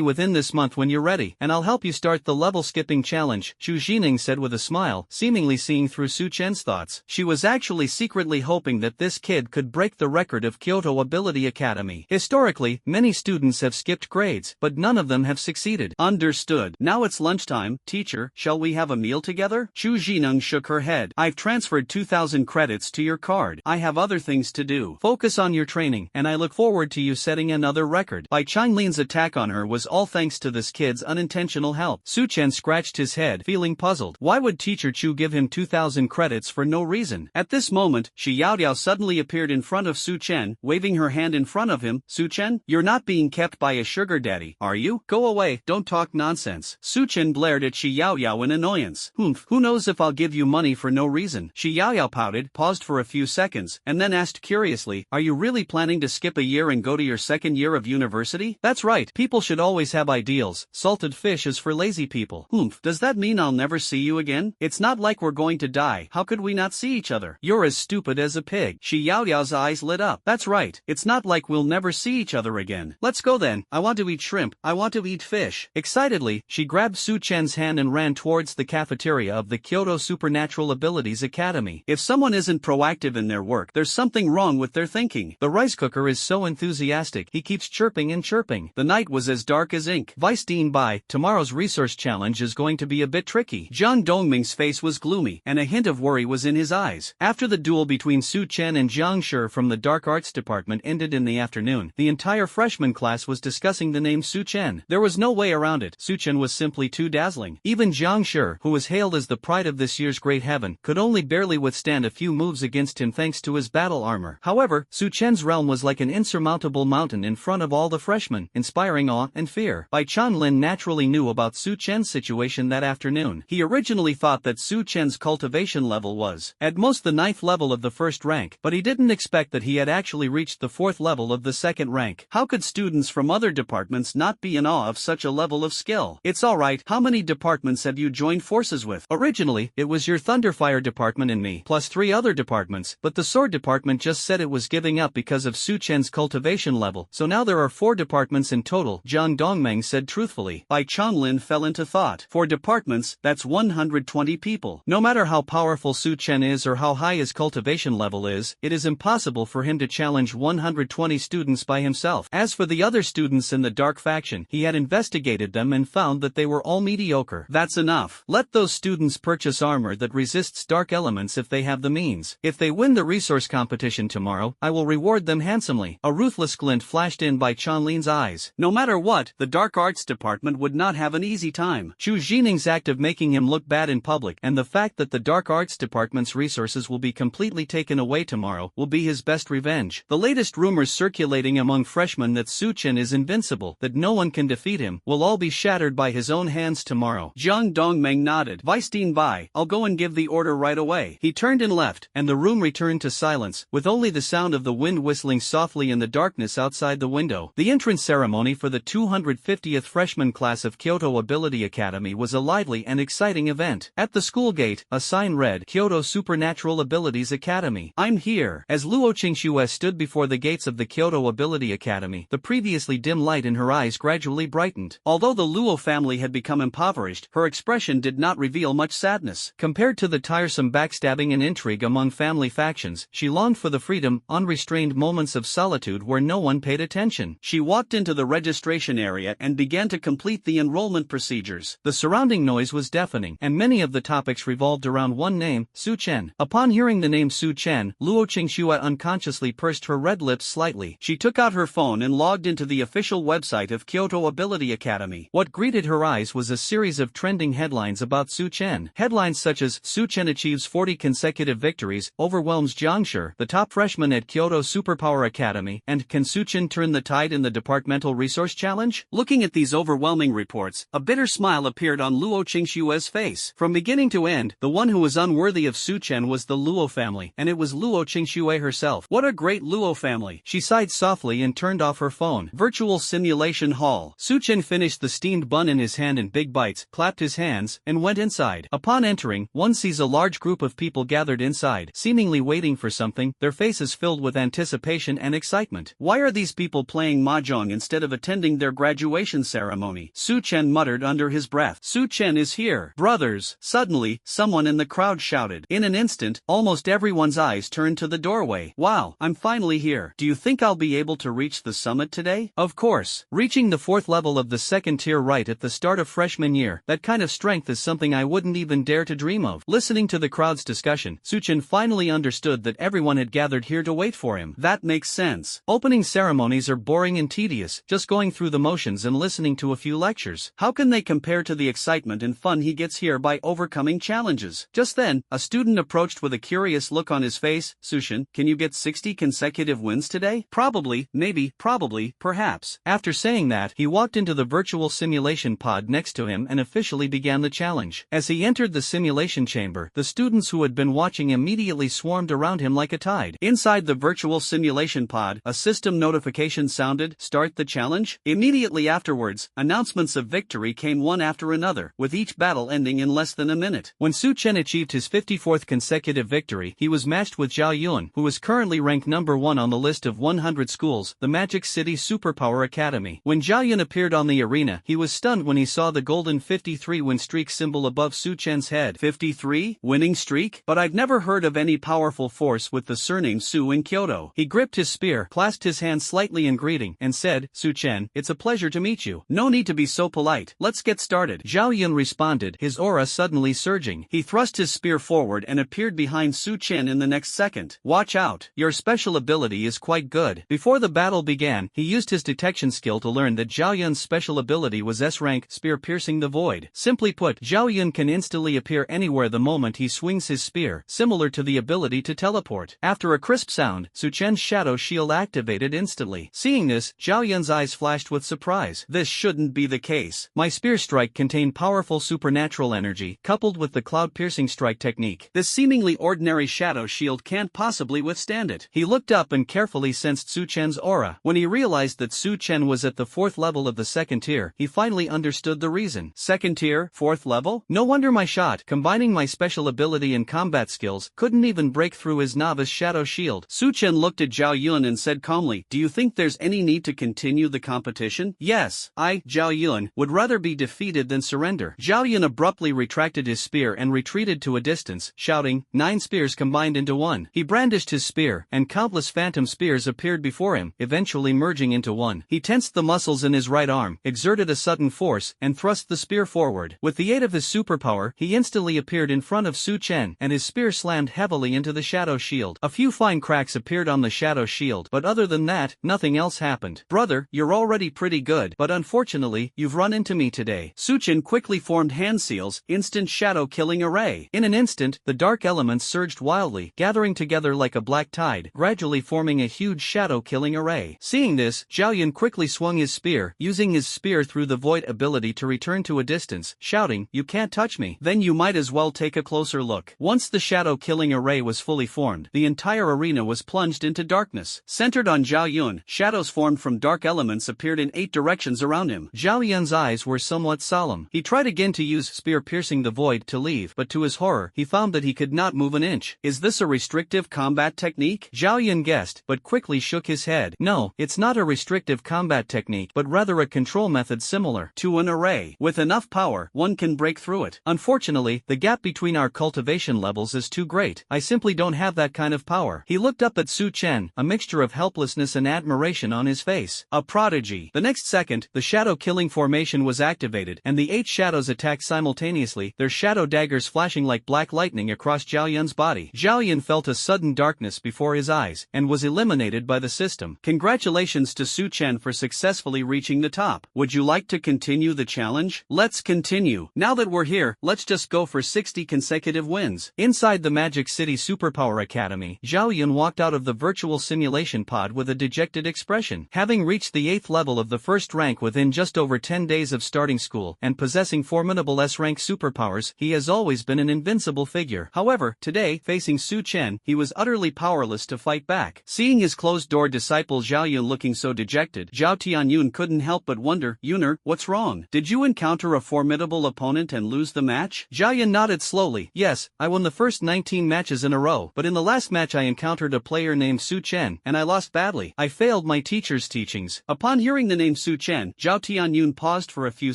within this month when you're ready, and I'll help you start the level skipping challenge, Xu Xining said with a smile, seemingly seeing through Su Chen's thoughts. She was actually secretly hoping that this kid could break the record of Kyoto Ability Academy. Historically, many students have skipped grades, but none of them have succeeded. Understood. Now it's lunchtime, teacher, shall we have a meal together? Xu Xining shook her head. I've transferred 2,000 credits to your card. I have other things to do. Focus on your training, and I look forward to you setting another record. Bai Qianlin's attack on her was all thanks to this kid's unintentional help. Su Chen scratched his head, feeling puzzled. Why would Teacher Chu give him 2,000 credits for no reason? At this moment, Shi Yaoyao suddenly appeared in front of Su Chen, waving her hand in front of him. Su Chen, you're not being kept by a sugar daddy, are you? Go away, don't talk nonsense. Su Chen blared at Shi Yaoyao in annoyance. Who knows if I'll give you money for no reason? Shi Yaoyao pouted, paused for a few seconds, and then asked curiously, are you really planning to skip a year and go to your second year of university? That's right, people should always have ideals. Salted fish is for lazy people. Does that mean I'll never see you again? It's not like we're going to die. How could we not see each other? You're as stupid as a pig. Shi Yaoyao's eyes lit up. That's right, it's not like we'll never see each other again. Let's go then. I want to eat shrimp. I want to eat fish. Excitedly, she grabbed Su Chen's hand and ran towards the cafeteria of the Kyoto Supernatural Abilities Academy. If someone isn't proactive in their work, there's something wrong with their thinking. The rice cooker is so enthusiastic, he keeps chirping and chirping. The night was as dark as ink. Vice Dean Bai, tomorrow's resource challenge is going to be a bit tricky. Jiang Dongming's face was gloomy, and a hint of worry was in his eyes. After the duel between Su Chen and Jiang Shi from the Dark Arts Department ended in the afternoon, the entire freshman class was discussing the name Su Chen. There was no way around it. Su Chen was simply too dazzling. Even Jiang Shi, who was hailed as the pride of this year's Great Heaven, could only barely withstand a few moves against him thanks to his battle armor. However, Su Chen's realm was like an insurmountable mountain in front of all the freshmen, inspiring awe and fear. Bai Qianlin naturally knew about Su Chen's situation that afternoon. He originally thought that Su Chen's cultivation level was, at most, the 9th level of the first rank, but he didn't expect that he had actually reached the 4th level of the second rank. How could students from other departments not be in awe of such a level of skill? It's alright, how many departments have you joined forces with? Originally, it was your Thunderfire department and me, plus 3 other departments, but the Sword department just said it was giving up because of Su Chen's cultivation level, so now there are 4 departments in total, Jiang Dongming said truthfully. Bai Qianlin fell into thought. 4 departments, that's 120 people. No matter how powerful Su Chen is or how high his cultivation level is, it is impossible for him to challenge 120 students by himself. As for the other students in the Dark Faction, he had investigated them and found that they were all mediocre. That's enough. Let those students purchase armor that resists dark elements if they have the means. If they win the resource competition tomorrow, I will reward them handsomely. A ruthless glint flashed in by Qianlin's eyes. No matter what, the Dark Arts department would not have an easy time. Xu Xining's act of making him look bad in public and the fact that the Dark Arts department's resources will be completely taken away tomorrow will be his best revenge. The latest rumors circulating among freshmen that Su Chen is invincible, that no one can defeat him, will all be shattered by his own hands tomorrow. Jiang Dongming nodded. Vice Dean Bai, I'll go and give the order right away. He turned and left, and the room returned to silence, with only the sound of the wind whistling softly in the darkness outside the window. The entrance ceremony for the 250th freshman class of Kyoto Ability Academy was a lively and exciting event. At the school gate, a sign read, Kyoto Supernatural Abilities Academy. I'm here. As Luo Qingxue stood before the gates of the Kyoto Ability Academy, the previously dim light in her eyes gradually brightened. Although the Luo family had become impoverished, her expression did not reveal much sadness. Compared to the tiresome backstabbing and intrigue among family factions, she longed for the freedom, unrestrained moments of solitude where no one paid attention. She walked into the registration area and began to complete the enrollment procedures. The surrounding noise was deafening, and many of the topics revolved around one name. name, Su Chen. Upon hearing the name Su Chen, Luo Qingxue unconsciously pursed her red lips slightly. She took out her phone and logged into the official website of Kyoto Ability Academy. What greeted her eyes was a series of trending headlines about Su Chen. Headlines such as, Su Chen achieves 40 consecutive victories, overwhelms Jiang Shi, the top freshman at Kyoto Superpower Academy, and can Su Chen turn the tide in the Departmental Resource Challenge? Looking at these overwhelming reports, a bitter smile appeared on Luo Qingxue's face. From beginning to end, the one who was unworthy of Su Chen was the Luo family, and it was Luo Qingxue herself. What a great Luo family! She sighed softly and turned off her phone. Virtual Simulation Hall. Su Chen finished the steamed bun in his hand in big bites, clapped his hands, and went inside. Upon entering, one sees a large group of people gathered inside, seemingly waiting for something, their faces filled with anticipation and excitement. Why are these people playing mahjong instead of attending their graduation ceremony? Su Chen muttered under his breath. Su Chen is here. Brothers! Suddenly, someone in the crowd shouted. In an instant, almost everyone's eyes turned to the doorway. Wow, I'm finally here. Do you think I'll be able to reach the summit today? Of course. Reaching the 4th level of the 2nd tier right at the start of freshman year, that kind of strength is something I wouldn't even dare to dream of. Listening to the crowd's discussion, Su Chen finally understood that everyone had gathered here to wait for him. That makes sense. Opening ceremonies are boring and tedious, just going through the motions and listening to a few lectures. How can they compare to the excitement and fun he gets here by overcoming challenges? Just then, a student approached with a curious look on his face. Su Chen, can you get 60 consecutive wins today? Probably, maybe, probably, perhaps. After saying that, he walked into the virtual simulation pod next to him and officially began the challenge. As he entered the simulation chamber, the students who had been watching immediately swarmed around him like a tide. Inside the virtual simulation pod, a system notification sounded, "Start the challenge." Immediately afterwards, announcements of victory came one after another, with each battle ending in less than a minute. When Su Chen achieved his 54th consecutive victory, he was matched with Zhao Yun, who was currently ranked number 1 on the list of 100 schools, the Magic City Superpower Academy. When Zhao Yun appeared on the arena, he was stunned when he saw the golden 53 win streak symbol above Su Chen's head. 53? Winning streak? But I've never heard of any powerful force with the surname Su in Kyoto. He gripped his spear, clasped his hand slightly in greeting, and said, Su Chen, it's a pleasure to meet you. No need to be so polite. Let's get started. Zhao Yun responded, his aura suddenly surging. He thrust his spear forward and appeared behind Su Chen in the next second. Watch out. Your special ability is quite good. Before the battle began, he used his detection skill to learn that Zhao Yun's special ability was S-rank, spear piercing the void. Simply put, Zhao Yun can instantly appear anywhere the moment he swings his spear, similar to the ability to teleport. After a crisp sound, Su Chen's shadow shield activated instantly. Seeing this, Zhao Yun's eyes flashed with surprise. This shouldn't be the case. My spear strike contained powerful supernatural energy, coupled with the cloud-piercing strike technique. This seemingly ordinary shadow shield can't possibly withstand it. He looked up and carefully sensed Su Chen's aura. When he realized that Su Chen was at the 4th level of the 2nd tier, he finally understood the reason. 2nd tier, 4th level? No wonder my shot, combining my special ability and combat skills, couldn't even break through his novice shadow shield. Su Chen looked at Zhao Yun and said calmly, do you think there's any need to continue the competition? Yes, I, Zhao Yun, would rather be defeated than surrender. Zhao Yun abruptly retracted his spear and retreated to a distance, shouting, 9 spears combined into one. He brandished his spear, and countless phantom spears appeared before him, eventually merging into one. He tensed the muscles in his right arm, exerted a sudden force, and thrust the spear forward. With the aid of his superpower, he instantly appeared in front of Su Chen, and his spear slammed heavily into the shadow shield. A few fine cracks appeared on the shadow shield, but other than that, nothing else happened. Brother, you're already pretty good, but unfortunately, you've run into me today. Su Chen quickly formed hand seals, instant shadow killing array. In an instant, the dark elements surged wildly, gathering together like a black tide, gradually forming a huge shadow killing array. Seeing this, Zhao Yun quickly swung his spear, using his spear through the void ability to return to a distance, shouting, you can't touch me. Then you might as well take a closer look. Once the shadow killing array was fully formed, the entire arena was plunged into darkness. Centered on Zhao Yun, shadows formed from dark elements appeared in 8 directions around him. Zhao Yun's eyes were somewhat solemn. He tried again to use spear piercing the void to leave, but to his horror, he found that he could not move an inch. Is this a restrictive combat technique? Zhao Yun guessed, but quickly shook his head. No, it's not a restrictive combat technique, but rather a control method similar to an array. With enough power, one can break through it. Unfortunately, the gap between our cultivation levels is too great. I simply don't have that kind of power. He looked up at Su Chen, a mixture of helplessness and admiration on his face. A prodigy. The next second, the shadow killing formation was activated, and the 8 shadows attacked simultaneously, their shadow daggers flashing like black black lightning across Zhao Yun's body. Zhao Yun felt a sudden darkness before his eyes, and was eliminated by the system. Congratulations to Su Chen for successfully reaching the top. Would you like to continue the challenge? Let's continue. Now that we're here, let's just go for 60 consecutive wins. Inside the Magic City Superpower Academy, Zhao Yun walked out of the virtual simulation pod with a dejected expression. Having reached the 8th level of the first rank within just over 10 days of starting school, and possessing formidable S-rank superpowers, he has always been an invincible figure. However, today, facing Su Chen, he was utterly powerless to fight back. Seeing his closed-door disciple Zhao Yun looking so dejected, Zhao Tianyun couldn't help but wonder, "Yuner, what's wrong? Did you encounter a formidable opponent and lose the match?" Zhao Yun nodded slowly. "Yes, I won the first 19 matches in a row, but in the last match I encountered a player named Su Chen, and I lost badly. I failed my teacher's teachings." Upon hearing the name Su Chen, Zhao Tianyun paused for a few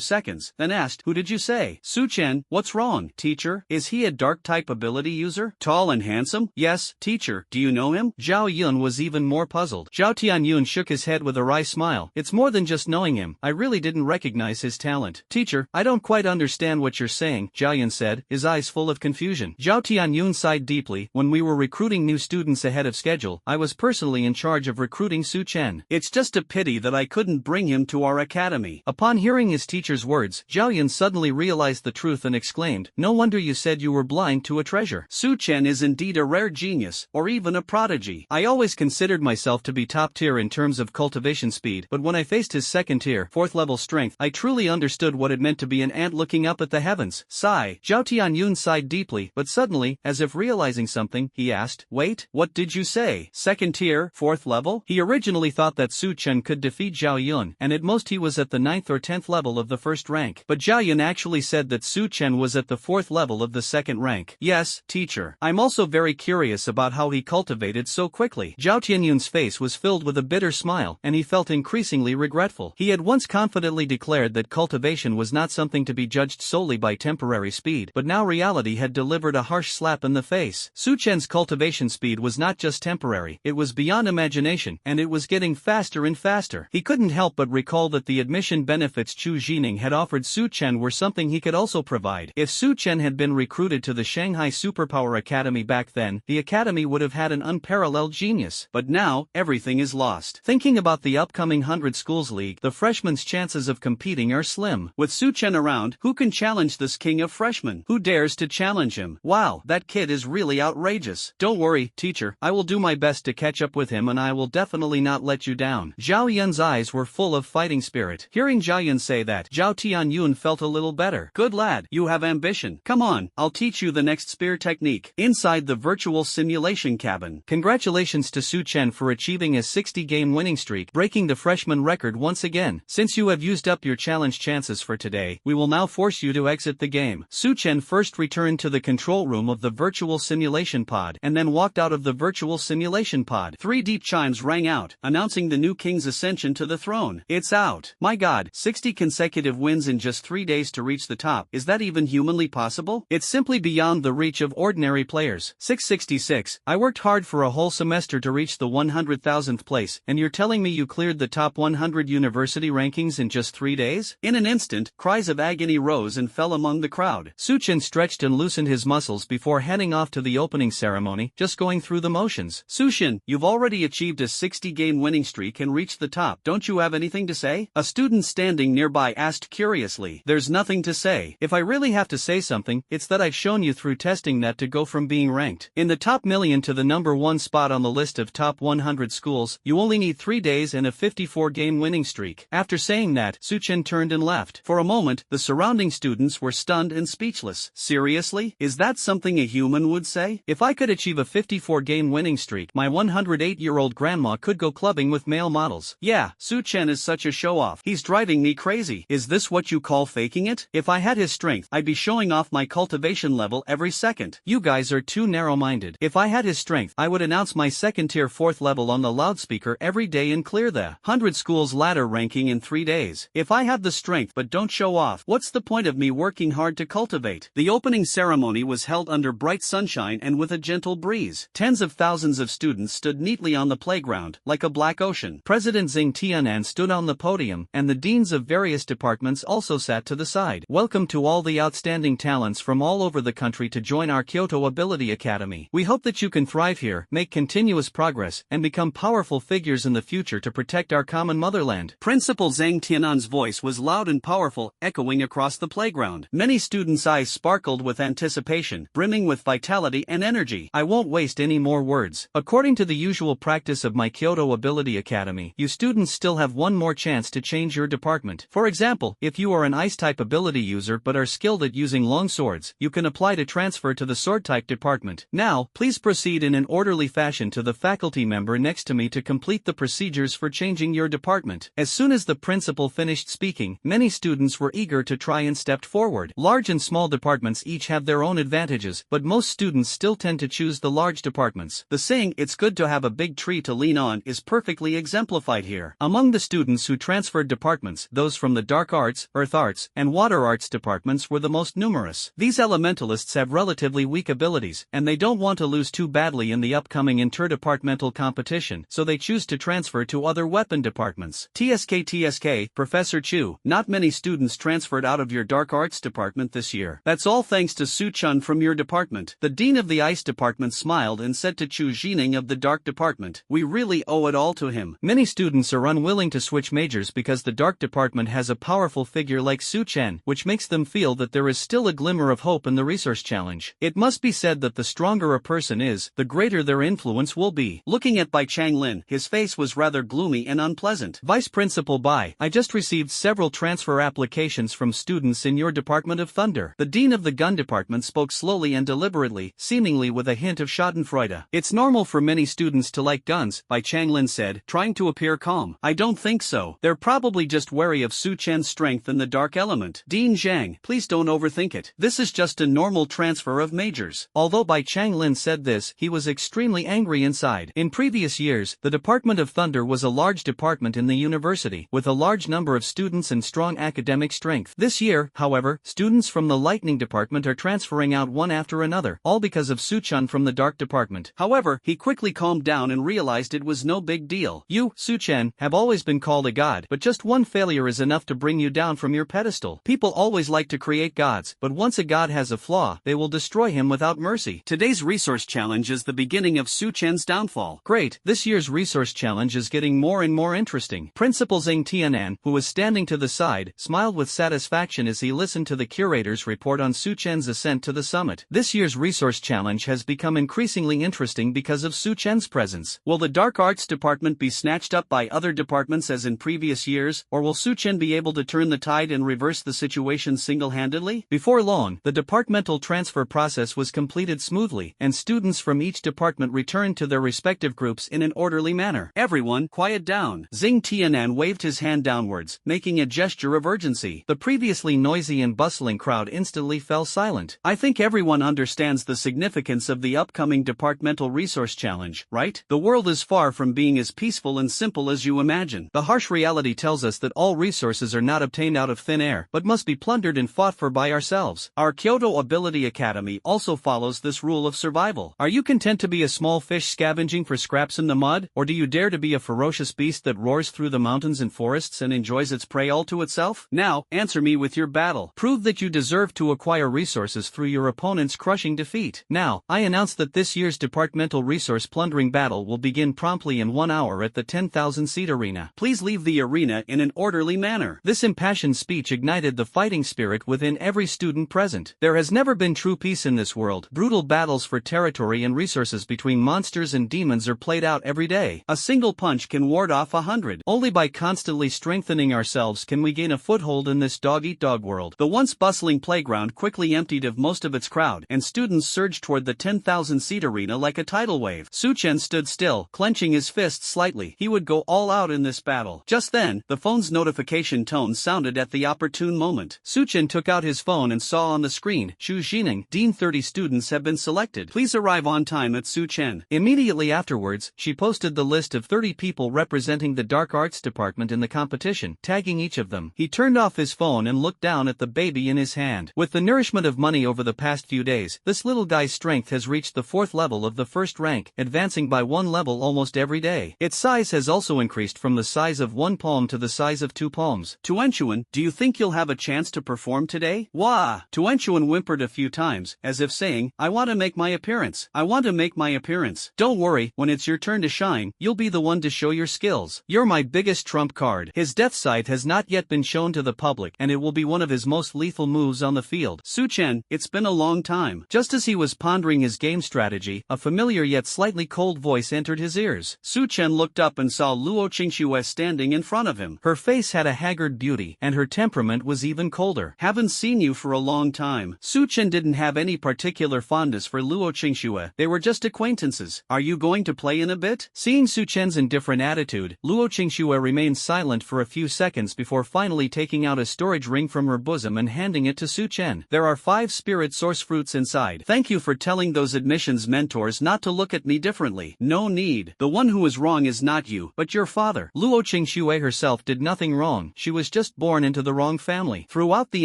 seconds, then asked, "Who did you say?" "Su Chen, what's wrong, teacher? Is he a dark-type ability user? Tall and handsome?" "Yes, teacher. Do you know him?" Zhao Yun was even more puzzled. Zhao Tianyun shook his head with a wry smile. "It's more than just knowing him. I really didn't recognize his talent." "Teacher, I don't quite understand what you're saying," Zhao Yun said, his eyes full of confusion. Zhao Tianyun sighed deeply. "When we were recruiting new students ahead of schedule, I was personally in charge of recruiting Su Chen. It's just a pity that I couldn't bring him to our academy." Upon hearing his teacher's words, Zhao Yun suddenly realized the truth and exclaimed, "No wonder you said you were blind to a treasure. Su Chen is indeed a rare genius, or even a prodigy. I always considered myself to be top tier in terms of cultivation speed, but when I faced his second tier, 4th level strength, I truly understood what it meant to be an ant looking up at the heavens." Sigh. Zhao Tianyun sighed deeply, but suddenly, as if realizing something, he asked, "Wait, what did you say? Second tier, 4th level?" He originally thought that Su Chen could defeat Zhao Yun, and at most he was at the 9th or 10th level of the first rank. But Zhao Yun actually said that Su Chen was at the 4th level of the second rank. "Yes, teacher. I'm also very curious about how he cultivated so quickly." Zhao Tianyun's face was filled with a bitter smile, and he felt increasingly regretful. He had once confidently declared that cultivation was not something to be judged solely by temporary speed, but now reality had delivered a harsh slap in the face. Su Chen's cultivation speed was not just temporary, it was beyond imagination, and it was getting faster and faster. He couldn't help but recall that the admission benefits Chu Jining had offered Su Chen were something he could also provide. If Su Chen had been recruited to the Shanghai Superpower Academy back then, the academy would have had an unparalleled genius. But now, everything is lost. Thinking about the upcoming 100 Schools League, the freshmen's chances of competing are slim. With Su Chen around, who can challenge this king of freshmen? Who dares to challenge him? Wow, that kid is really outrageous. Don't worry, teacher, I will do my best to catch up with him and I will definitely not let you down. Zhao Yun's eyes were full of fighting spirit. Hearing Zhao Yun say that, Zhao Tianyun felt a little better. Good lad, you have ambition. Come on, I'll teach you the next spear technique. Inside the virtual simulation cabin. Congratulations to Su Chen for achieving a 60-game winning streak, breaking the freshman record once again. Since you have used up your challenge chances for today, we will now force you to exit the game. Su Chen first returned to the control room of the virtual simulation pod, and then walked out of the virtual simulation pod. 3 deep chimes rang out, announcing the new king's ascension to the throne. It's out. My god, 60 consecutive wins in just 3 days to reach the top. Is that even humanly possible? It's simply beyond the reach of ordinary players. 666. I worked hard for a whole semester to reach the 100,000th place, and you're telling me you cleared the top 100 university rankings in just 3 days? In an instant, cries of agony rose and fell among the crowd. Su Chen stretched and loosened his muscles before heading off to the opening ceremony, just going through the motions. Su Chen, you've already achieved a 60-game winning streak and reached the top. Don't you have anything to say? A student standing nearby asked curiously. There's nothing to say. If I really have to say something, it's that I've shown you through testing that to go from being ranked in the top million to the number 1 spot on the list of top 100 schools, you only need 3 days and a 54-game winning streak. After saying that, Su Chen turned and left. For a moment, the surrounding students were stunned and speechless. Seriously? Is that something a human would say? If I could achieve a 54-game winning streak, my 108-year-old grandma could go clubbing with male models. Yeah, Su Chen is such a show-off. He's driving me crazy. Is this what you call faking it? If I had his strength, I'd be showing off my cultivation level every second. You guys are too narrow-minded. If I had his strength, I would announce my second-tier 4th level on the loudspeaker every day and clear the 100 schools ladder ranking in 3 days. If I have the strength but don't show off, what's the point of me working hard to cultivate? The opening ceremony was held under bright sunshine and with a gentle breeze. Tens of thousands of students stood neatly on the playground, like a black ocean. President Xing Tianan stood on the podium, and the deans of various departments also sat to the side. Welcome to all the outstanding talents from all over the country to join our Kyoto Ability Academy. We hope that you can thrive here, make continuous progress, and become powerful figures in the future to protect our common motherland. Principal Zhang Tianan's voice was loud and powerful, echoing across the playground. Many students' eyes sparkled with anticipation, brimming with vitality and energy. I won't waste any more words. According to the usual practice of my Kyoto Ability Academy, you students still have one more chance to change your department. For example, if you are an Ice-type ability user but are skilled at using long swords, you can apply to transfer to the Sword-type department. Now, please proceed in an orderly fashion to the faculty member next to me to complete the procedures for changing your department. As soon as the principal finished speaking, many students were eager to try and stepped forward. Large and small departments each have their own advantages, but most students still tend to choose the large departments. The saying, "It's good to have a big tree to lean on," is perfectly exemplified here. Among the students who transferred departments, those from the Dark Arts, Earth Arts, and Water Arts departments were the most numerous. These elementalists have relatively weak abilities, and they don't want to lose too badly in the upcoming interdepartmental competition, so they choose to transfer to other weapon departments. TSK, Professor Chu, not many students transferred out of your Dark Arts department this year. That's all thanks to Su-chun from your department. The dean of the Ice department smiled and said to Chu Jining of the Dark department, "We really owe it all to him." Many students are unwilling to switch majors because the Dark department has a powerful figure like Su-chen, which makes them feel that there is still a glimmer of hope in the resource challenge. It must be said that the stronger a person is, the greater their influence will be. Looking at Bai Changlin, his face was rather gloomy and unpleasant. Vice Principal Bai, I just received several transfer applications from students in your Department of Thunder. The dean of the gun department spoke slowly and deliberately, seemingly with a hint of schadenfreude. It's normal for many students to like guns, Bai Changlin said, trying to appear calm. I don't think so. They're probably just wary of Su-chen's strength in the dark element. Dean Zhang, please don't overthink it. This is just a normal transfer of majors. Although Bai Changlin said this, he was extremely angry inside. In previous years, the Department of Thunder was a large department in the university, with a large number of students and strong academic strength. This year, however, students from the Lightning department are transferring out one after another, all because of Su-chun from the Dark department. However, he quickly calmed down and realized it was no big deal. You, Su-chen, have always been called a god, but just one failure is enough to bring you down from your pedestal. People always like to create gods, but once a god has a flaw, they will destroy him without mercy. Today's resource challenge is the beginning of Su-chen's downfall. Great, this year's resource challenge is getting more and more interesting. Principal Zhang Tianan, who was standing to the side, smiled with satisfaction as he listened to the curator's report on Su-chen's ascent to the summit. This year's resource challenge has become increasingly interesting because of Su-chen's presence. Will the Dark Arts department be snatched up by other departments as in previous years, or will Su-chen be able to turn the tide and reverse the situation single-handedly? Before long, the departmental transfer process was completed smoothly, and students from each department returned to their respective groups in an orderly manner. Everyone, quiet down. Zhang Tianan waved his hand downwards, making a gesture of urgency. The previously noisy and bustling crowd instantly fell silent. I think everyone understands the significance of the upcoming departmental resource challenge, right? The world is far from being as peaceful and simple as you imagine. The harsh reality tells us that all resources are not obtained out of thin air, but must be plundered and fought for by ourselves. Our Kyoto Ability Academy also follows this rule of survival. Are you content to be a small fish scavenging for scraps in the mud, or do you dare to be a ferocious beast that roars through the mountains and forests and enjoys its prey all to itself? Now, answer me with your battle. Prove that you deserve to acquire resources through your opponent's crushing defeat. Now, I announce that this year's departmental resource plundering battle will begin promptly in 1 hour at the 10,000-seat arena. Please leave the arena in an orderly manner. This impassioned speech ignited the fighting spirit within every student present. There has never been true peace in this world. Brutal battles for territory and resources between monsters and demons are played out every day. A single punch can ward off 100. Only by constantly strengthening ourselves can we gain a foothold in this dog-eat-dog world. The once bustling playground quickly emptied of most of its crowd, and students surged toward the 10,000-seat arena like a tidal wave. Su-chen stood still, clenching his fists slightly. He would go all out in this battle. Just then, the phone's notification tone sounded at the opportune moment. Su-chen took out his phone and saw on the screen, Chu Jining, Dean 30 students have been selected. Please arrive on time at Su-chen. Immediately afterwards, she posted the list of 30 people representing the Dark Arts department in the competition, tagging each of them. He turned off his phone and looked down at the baby in his hand. With the nourishment of money over the past few days, this little guy's strength has reached the 4th level of the 1st rank, advancing by 1 level almost every day. Its size has also increased from the size of 1 palm to the size of 2 palms. Tuanchuan, do you think you'll have a chance to perform today? Wah! Tuanchuan whimpered a few times, as if saying, I want to make my appearance. I want to make my appearance. Don't worry, when it's your turn to shine, you'll be the one to show your skills. You're my biggest trump card. His death sight has not yet been shown to the public, and it will be one of his most lethal moves on the field. Su Chen, it's been a long time. Just as he was pondering his game strategy, a familiar yet slightly cold voice entered his ears. Su Chen looked up and saw Luo Qingxue standing in front of him. Her face had a haggard beauty, and her temperament was even colder. Haven't seen you for a long time. Su Chen didn't have any particular fondness for Luo Qingxue. They were just acquaintances. Are you going to play in a bit? Seeing Su Chen's indifferent attitude, Luo Qingxue remained silent for a few seconds before finally taking out a storage ring from her bosom and handing it to Su Chen. There are 5 spirit source fruits inside. Thank you for telling those admissions mentors not to look at me differently. No need. The one who is wrong is not you, but your father. Luo Qingxue herself did nothing wrong. She was just born into the wrong family. Throughout the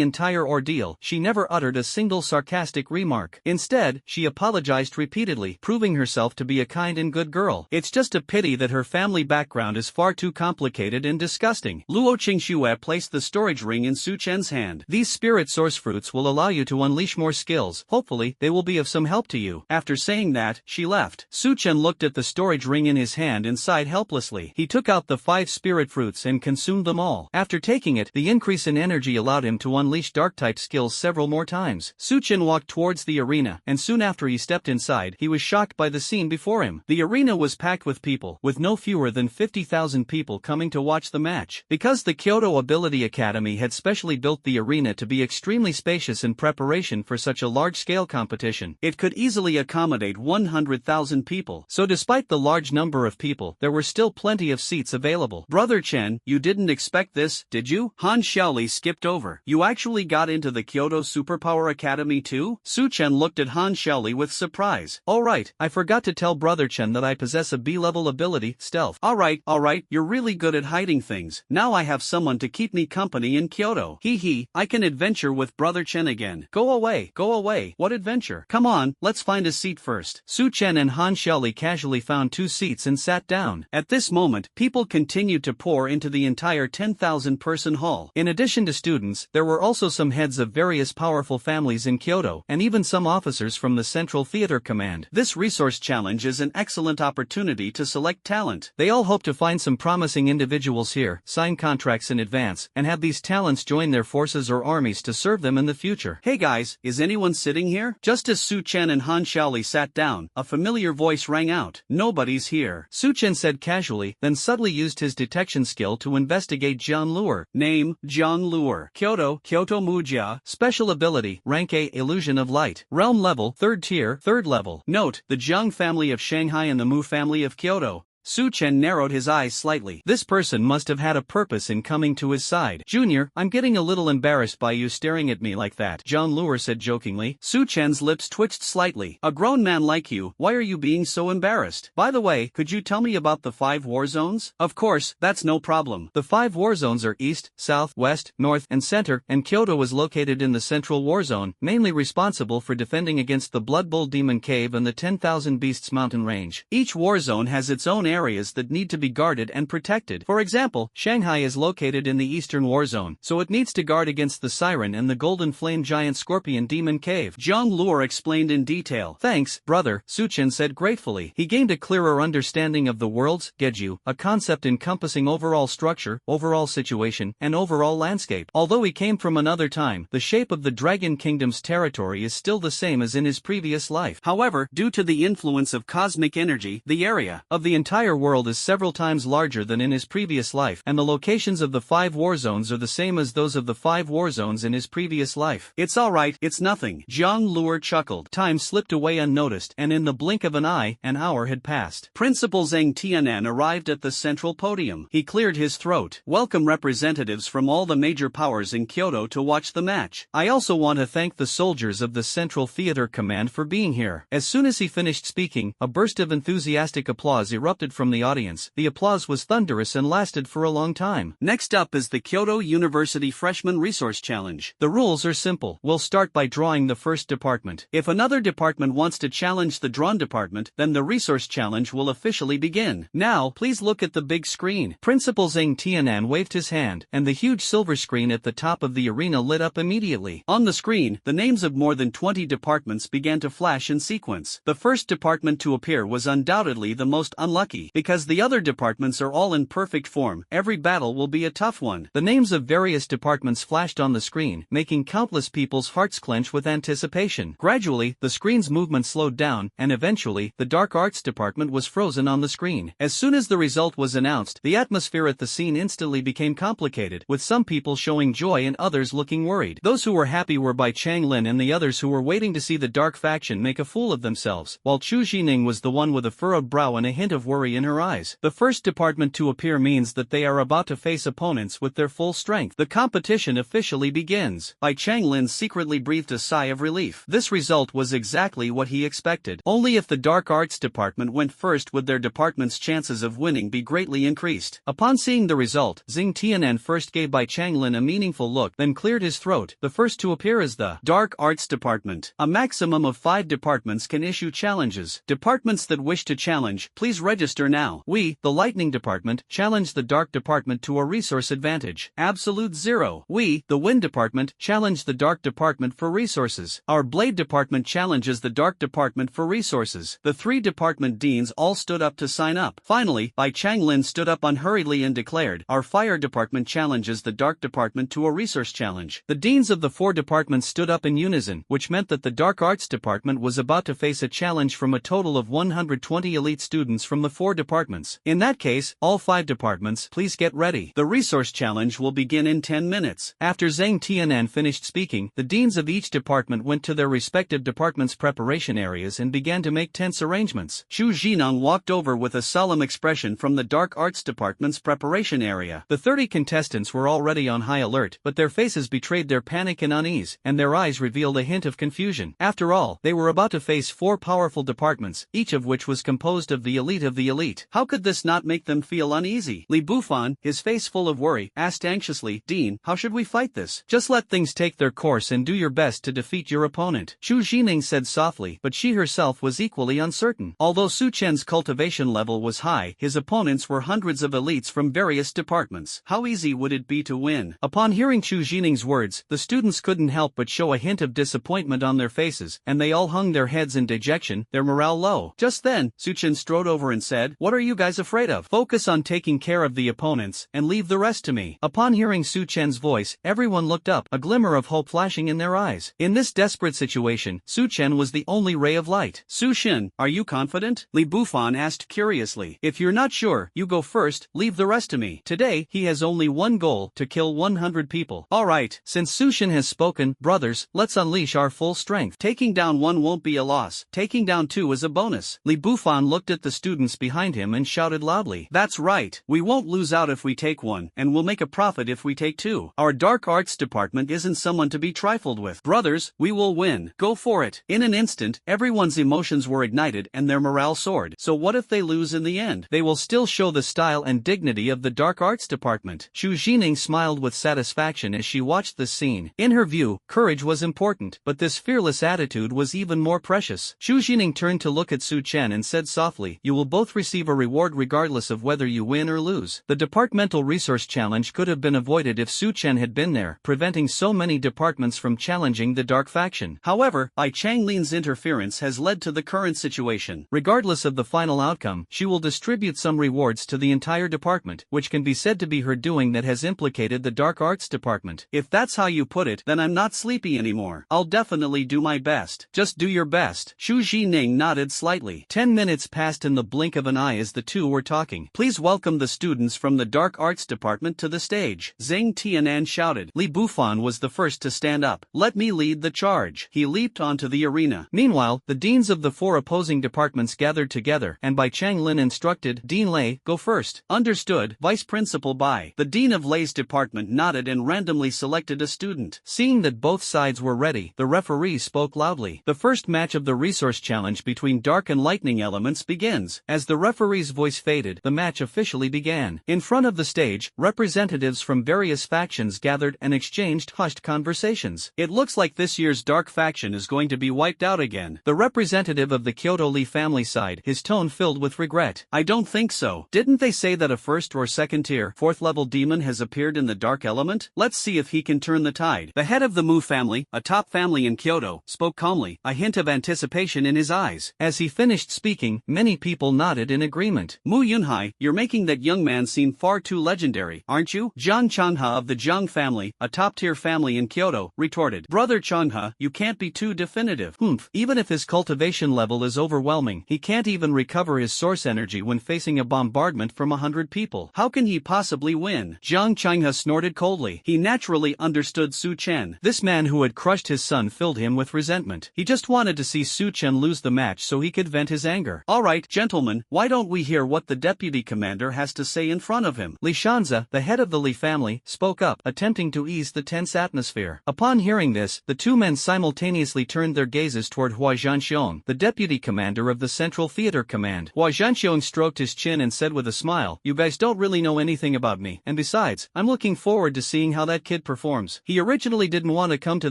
entire ordeal, she never uttered a single sarcastic remark. Instead, she apologized repeatedly, proving herself to be a kind and good girl. It's just a pity that her family background is far too complicated and disgusting. Luo Qingxue placed the storage ring in Su Chen's hand. These spirit source fruits will allow you to unleash more skills. Hopefully, they will be of some help to you. After saying that, she left. Su Chen looked at the storage ring in his hand and sighed helplessly. He took out the 5 spirit fruits and consumed them all. After taking it, the increase in energy allowed him to unleash dark-type skills several more times. Su Chen walked towards the arena, and soon after he stepped inside, he was shocked by the scene before him. The arena was packed with people, with no fewer than 50,000 people coming to watch the match. Because the Kyoto Ability Academy had specially built the arena to be extremely spacious in preparation for such a large-scale competition, it could easily accommodate 100,000 people. So despite the large number of people, there were still plenty of seats available. Brother Chen, you didn't expect this, did you? Han Xiaoli skipped over. You actually got into the Kyoto Superpower Academy too? Su Chen looked at Han Xiaoli with surprise. Oh right, I forgot to tell Brother Chen that I possess a B-level ability, stealth. Alright, you're really good at hiding things. Now I have someone to keep me company in Kyoto. Hee, I can adventure with Brother Chen again. Go away, what adventure? Come on, let's find a seat first. Su Chen and Han Xiaoli casually found 2 seats and sat down. At this moment, people continued to pour into the entire 10,000-person hall. In addition to students, there were also some heads of various powerful families in Kyoto, and even some officers from the Central Theater Command. This resource challenge is an excellent opportunity to select talent. They all hope to find some promising individuals here, sign contracts in advance, and have these talents join their forces or armies to serve them in the future. Hey guys, is anyone sitting here? Just as Su Chen and Han Xiaoli sat down, a familiar voice rang out. Nobody's here. Su Chen said casually, then subtly used his detection skill to investigate Jiang Luer. Name, Jiang Luer. Kyoto Mujia. Special ability, Rank A, Illusion of Light. Realm level, 3rd tier, 3rd level. Note, the Jiang family of Shanghai and the Mu family of Kyoto. Su Chen narrowed his eyes slightly. This person must have had a purpose in coming to his side. Junior, I'm getting a little embarrassed by you staring at me like that, Jiang Luer said jokingly. Su Chen's lips twitched slightly. A grown man like you, why are you being so embarrassed? By the way, could you tell me about the 5 war zones? Of course, that's no problem. The 5 war zones are East, South, West, North, and Center, and Kyoto is located in the Central War Zone, mainly responsible for defending against the Blood Bowl Demon Cave and the 10,000 Beasts Mountain Range. Each war zone has its own areas that need to be guarded and protected. For example, Shanghai is located in the Eastern War Zone, so it needs to guard against the Siren and the Golden Flame Giant Scorpion Demon Cave. Jiang Luer explained in detail. Thanks, brother, Su Chen said gratefully. He gained a clearer understanding of the worlds, Geju, a concept encompassing overall structure, overall situation, and overall landscape. Although he came from another time, the shape of the Dragon Kingdom's territory is still the same as in his previous life. However, due to the influence of cosmic energy, the area of the entire world is several times larger than in his previous life, and the locations of the 5 war zones are the same as those of the 5 war zones in his previous life. It's alright, it's nothing. Jiang Luer chuckled. Time slipped away unnoticed, and in the blink of an eye, an hour had passed. Principal Zhang Tianan arrived at the central podium. He cleared his throat. Welcome representatives from all the major powers in Kyoto to watch the match. I also want to thank the soldiers of the Central Theater Command for being here. As soon as he finished speaking, a burst of enthusiastic applause erupted erupted from the audience. The applause was thunderous and lasted for a long time. Next up is the Kyoto University Freshman Resource Challenge. The rules are simple. We'll start by drawing the first department. If another department wants to challenge the drawn department, then the resource challenge will officially begin. Now, please look at the big screen. Principal Zhang Tianan waved his hand, and the huge silver screen at the top of the arena lit up immediately. On the screen, the names of more than 20 departments began to flash in sequence. The first department to appear was undoubtedly the most unlucky. Because the other departments are all in perfect form, every battle will be a tough one. The names of various departments flashed on the screen, making countless people's hearts clench with anticipation. Gradually, the screen's movement slowed down, and eventually, the Dark Arts department was frozen on the screen. As soon as the result was announced, the atmosphere at the scene instantly became complicated, with some people showing joy and others looking worried. Those who were happy were by Chang Lin and the others who were waiting to see the Dark faction make a fool of themselves, while Chu Jining was the one with a furrowed brow and a hint of worry in her eyes. The first department to appear means that they are about to face opponents with their full strength. The competition officially begins. Bai Chang Lin secretly breathed a sigh of relief. This result was exactly what he expected. Only if the Dark Arts department went first would their department's chances of winning be greatly increased. Upon seeing the result, Xing Tianan first gave Bai Chang Lin a meaningful look, then cleared his throat. The first to appear is the Dark Arts department. A maximum of 5 departments can issue challenges. Departments that wish to challenge, please register now. We, the Lightning department, challenge the Dark department to a resource advantage. Absolute 0. We, the Wind department, challenge the Dark department for resources. Our Blade department challenges the Dark department for resources. The 3 department deans all stood up to sign up. Finally, Bai Chang Lin stood up unhurriedly and declared, our Fire department challenges the Dark department to a resource challenge. The deans of the 4 departments stood up in unison, which meant that the Dark Arts department was about to face a challenge from a total of 120 elite students from the 4 departments. In that case, all 5 departments, please get ready. The resource challenge will begin in 10 minutes. After Zhang Tianan finished speaking, the deans of each department went to their respective departments' preparation areas and began to make tense arrangements. Chu Jinong walked over with a solemn expression from the Dark Arts department's preparation area. The 30 contestants were already on high alert, but their faces betrayed their panic and unease, and their eyes revealed a hint of confusion. After all, they were about to face 4 powerful departments, each of which was composed of the elite of the elite. How could this not make them feel uneasy? Li Bufan, his face full of worry, asked anxiously, Dean, how should we fight this? Just let things take their course and do your best to defeat your opponent. Chu Jining said softly, but she herself was equally uncertain. Although Su Chen's cultivation level was high, his opponents were hundreds of elites from various departments. How easy would it be to win? Upon hearing Chu Jining's words, the students couldn't help but show a hint of disappointment on their faces, and they all hung their heads in dejection, their morale low. Just then, Su Chen strode over and said, what are you guys afraid of? Focus on taking care of the opponents, and leave the rest to me. Upon hearing Su Chen's voice, everyone looked up, a glimmer of hope flashing in their eyes. In this desperate situation, Su Chen was the only ray of light. Su Shen, are you confident? Li Bufan asked curiously. If you're not sure, you go first, leave the rest to me. Today, he has only one goal, to kill 100 people. Alright, since Su Shen has spoken, brothers, let's unleash our full strength. Taking down 1 won't be a loss, taking down 2 is a bonus. Li Bufan looked at the students behind him and shouted loudly. That's right, we won't lose out if we take 1, and we'll make a profit if we take 2. Our Dark Arts department isn't someone to be trifled with. Brothers, we will win. Go for it. In an instant, everyone's emotions were ignited and their morale soared. So what if they lose in the end? They will still show the style and dignity of the Dark Arts department. Chu Jining smiled with satisfaction as she watched this scene. In her view, courage was important, but this fearless attitude was even more precious. Chu Jining turned to look at Su Chen and said softly, you will both receive a reward regardless of whether you win or lose. The departmental resource challenge could have been avoided if Su Chen had been there, preventing so many departments from challenging the Dark faction. However, Bai Chang Lin's interference has led to the current situation. Regardless of the final outcome, she will distribute some rewards to the entire department, which can be said to be her doing that has implicated the Dark Arts department. If that's how you put it, then I'm not sleepy anymore. I'll definitely do my best. Just do your best. Chu Jining nodded slightly. 10 minutes passed in the blink of an eye as the two were talking. Please welcome the students from the Dark Arts department to the stage. Zhang Tianan shouted. Li Bufan was the first to stand up. Let me lead the charge. He leaped onto the arena. Meanwhile, the deans of the 4 opposing departments gathered together, and Bai Chang Lin instructed, Dean Lei, go first. Understood, Vice Principal Bai. The Dean of Lei's department nodded and randomly selected a student. Seeing that both sides were ready, the referee spoke loudly. The first match of the resource challenge between Dark and Lightning elements begins. As the referee's voice faded, the match officially began. In front of the stage, representatives from various factions gathered and exchanged hushed conversations. It looks like this year's dark faction is going to be wiped out again. The representative of the Kyoto Lee family sighed, his tone filled with regret. I don't think so. Didn't they say that a first or second tier, fourth level demon has appeared in the dark element? Let's see if he can turn the tide. The head of the Mu family, a top family in Kyoto, spoke calmly, a hint of anticipation in his eyes. As he finished speaking, many people nodded in agreement. Mu Yunhai, you're making that young man seem far too legendary, aren't you? Jiang Changha of the Jiang family, a top-tier family in Kyoto, retorted. Brother Changha, you can't be too definitive. Even if his cultivation level is overwhelming, he can't even recover his source energy when facing a bombardment from 100 people. How can he possibly win? Jiang Changha snorted coldly. He naturally understood Su Chen. This man who had crushed his son filled him with resentment. He just wanted to see Su Chen lose the match so he could vent his anger. All right, gentlemen, why don't we hear what the deputy commander has to say in front of him? Li Shanzi, the head of the Li family, spoke up, attempting to ease the tense atmosphere. Upon hearing this, the two men simultaneously turned their gazes toward Hua Zhanxiong, the deputy commander of the Central Theater Command. Hua Zhanxiong stroked his chin and said with a smile, "You guys don't really know anything about me, and besides, I'm looking forward to seeing how that kid performs." He originally didn't want to come to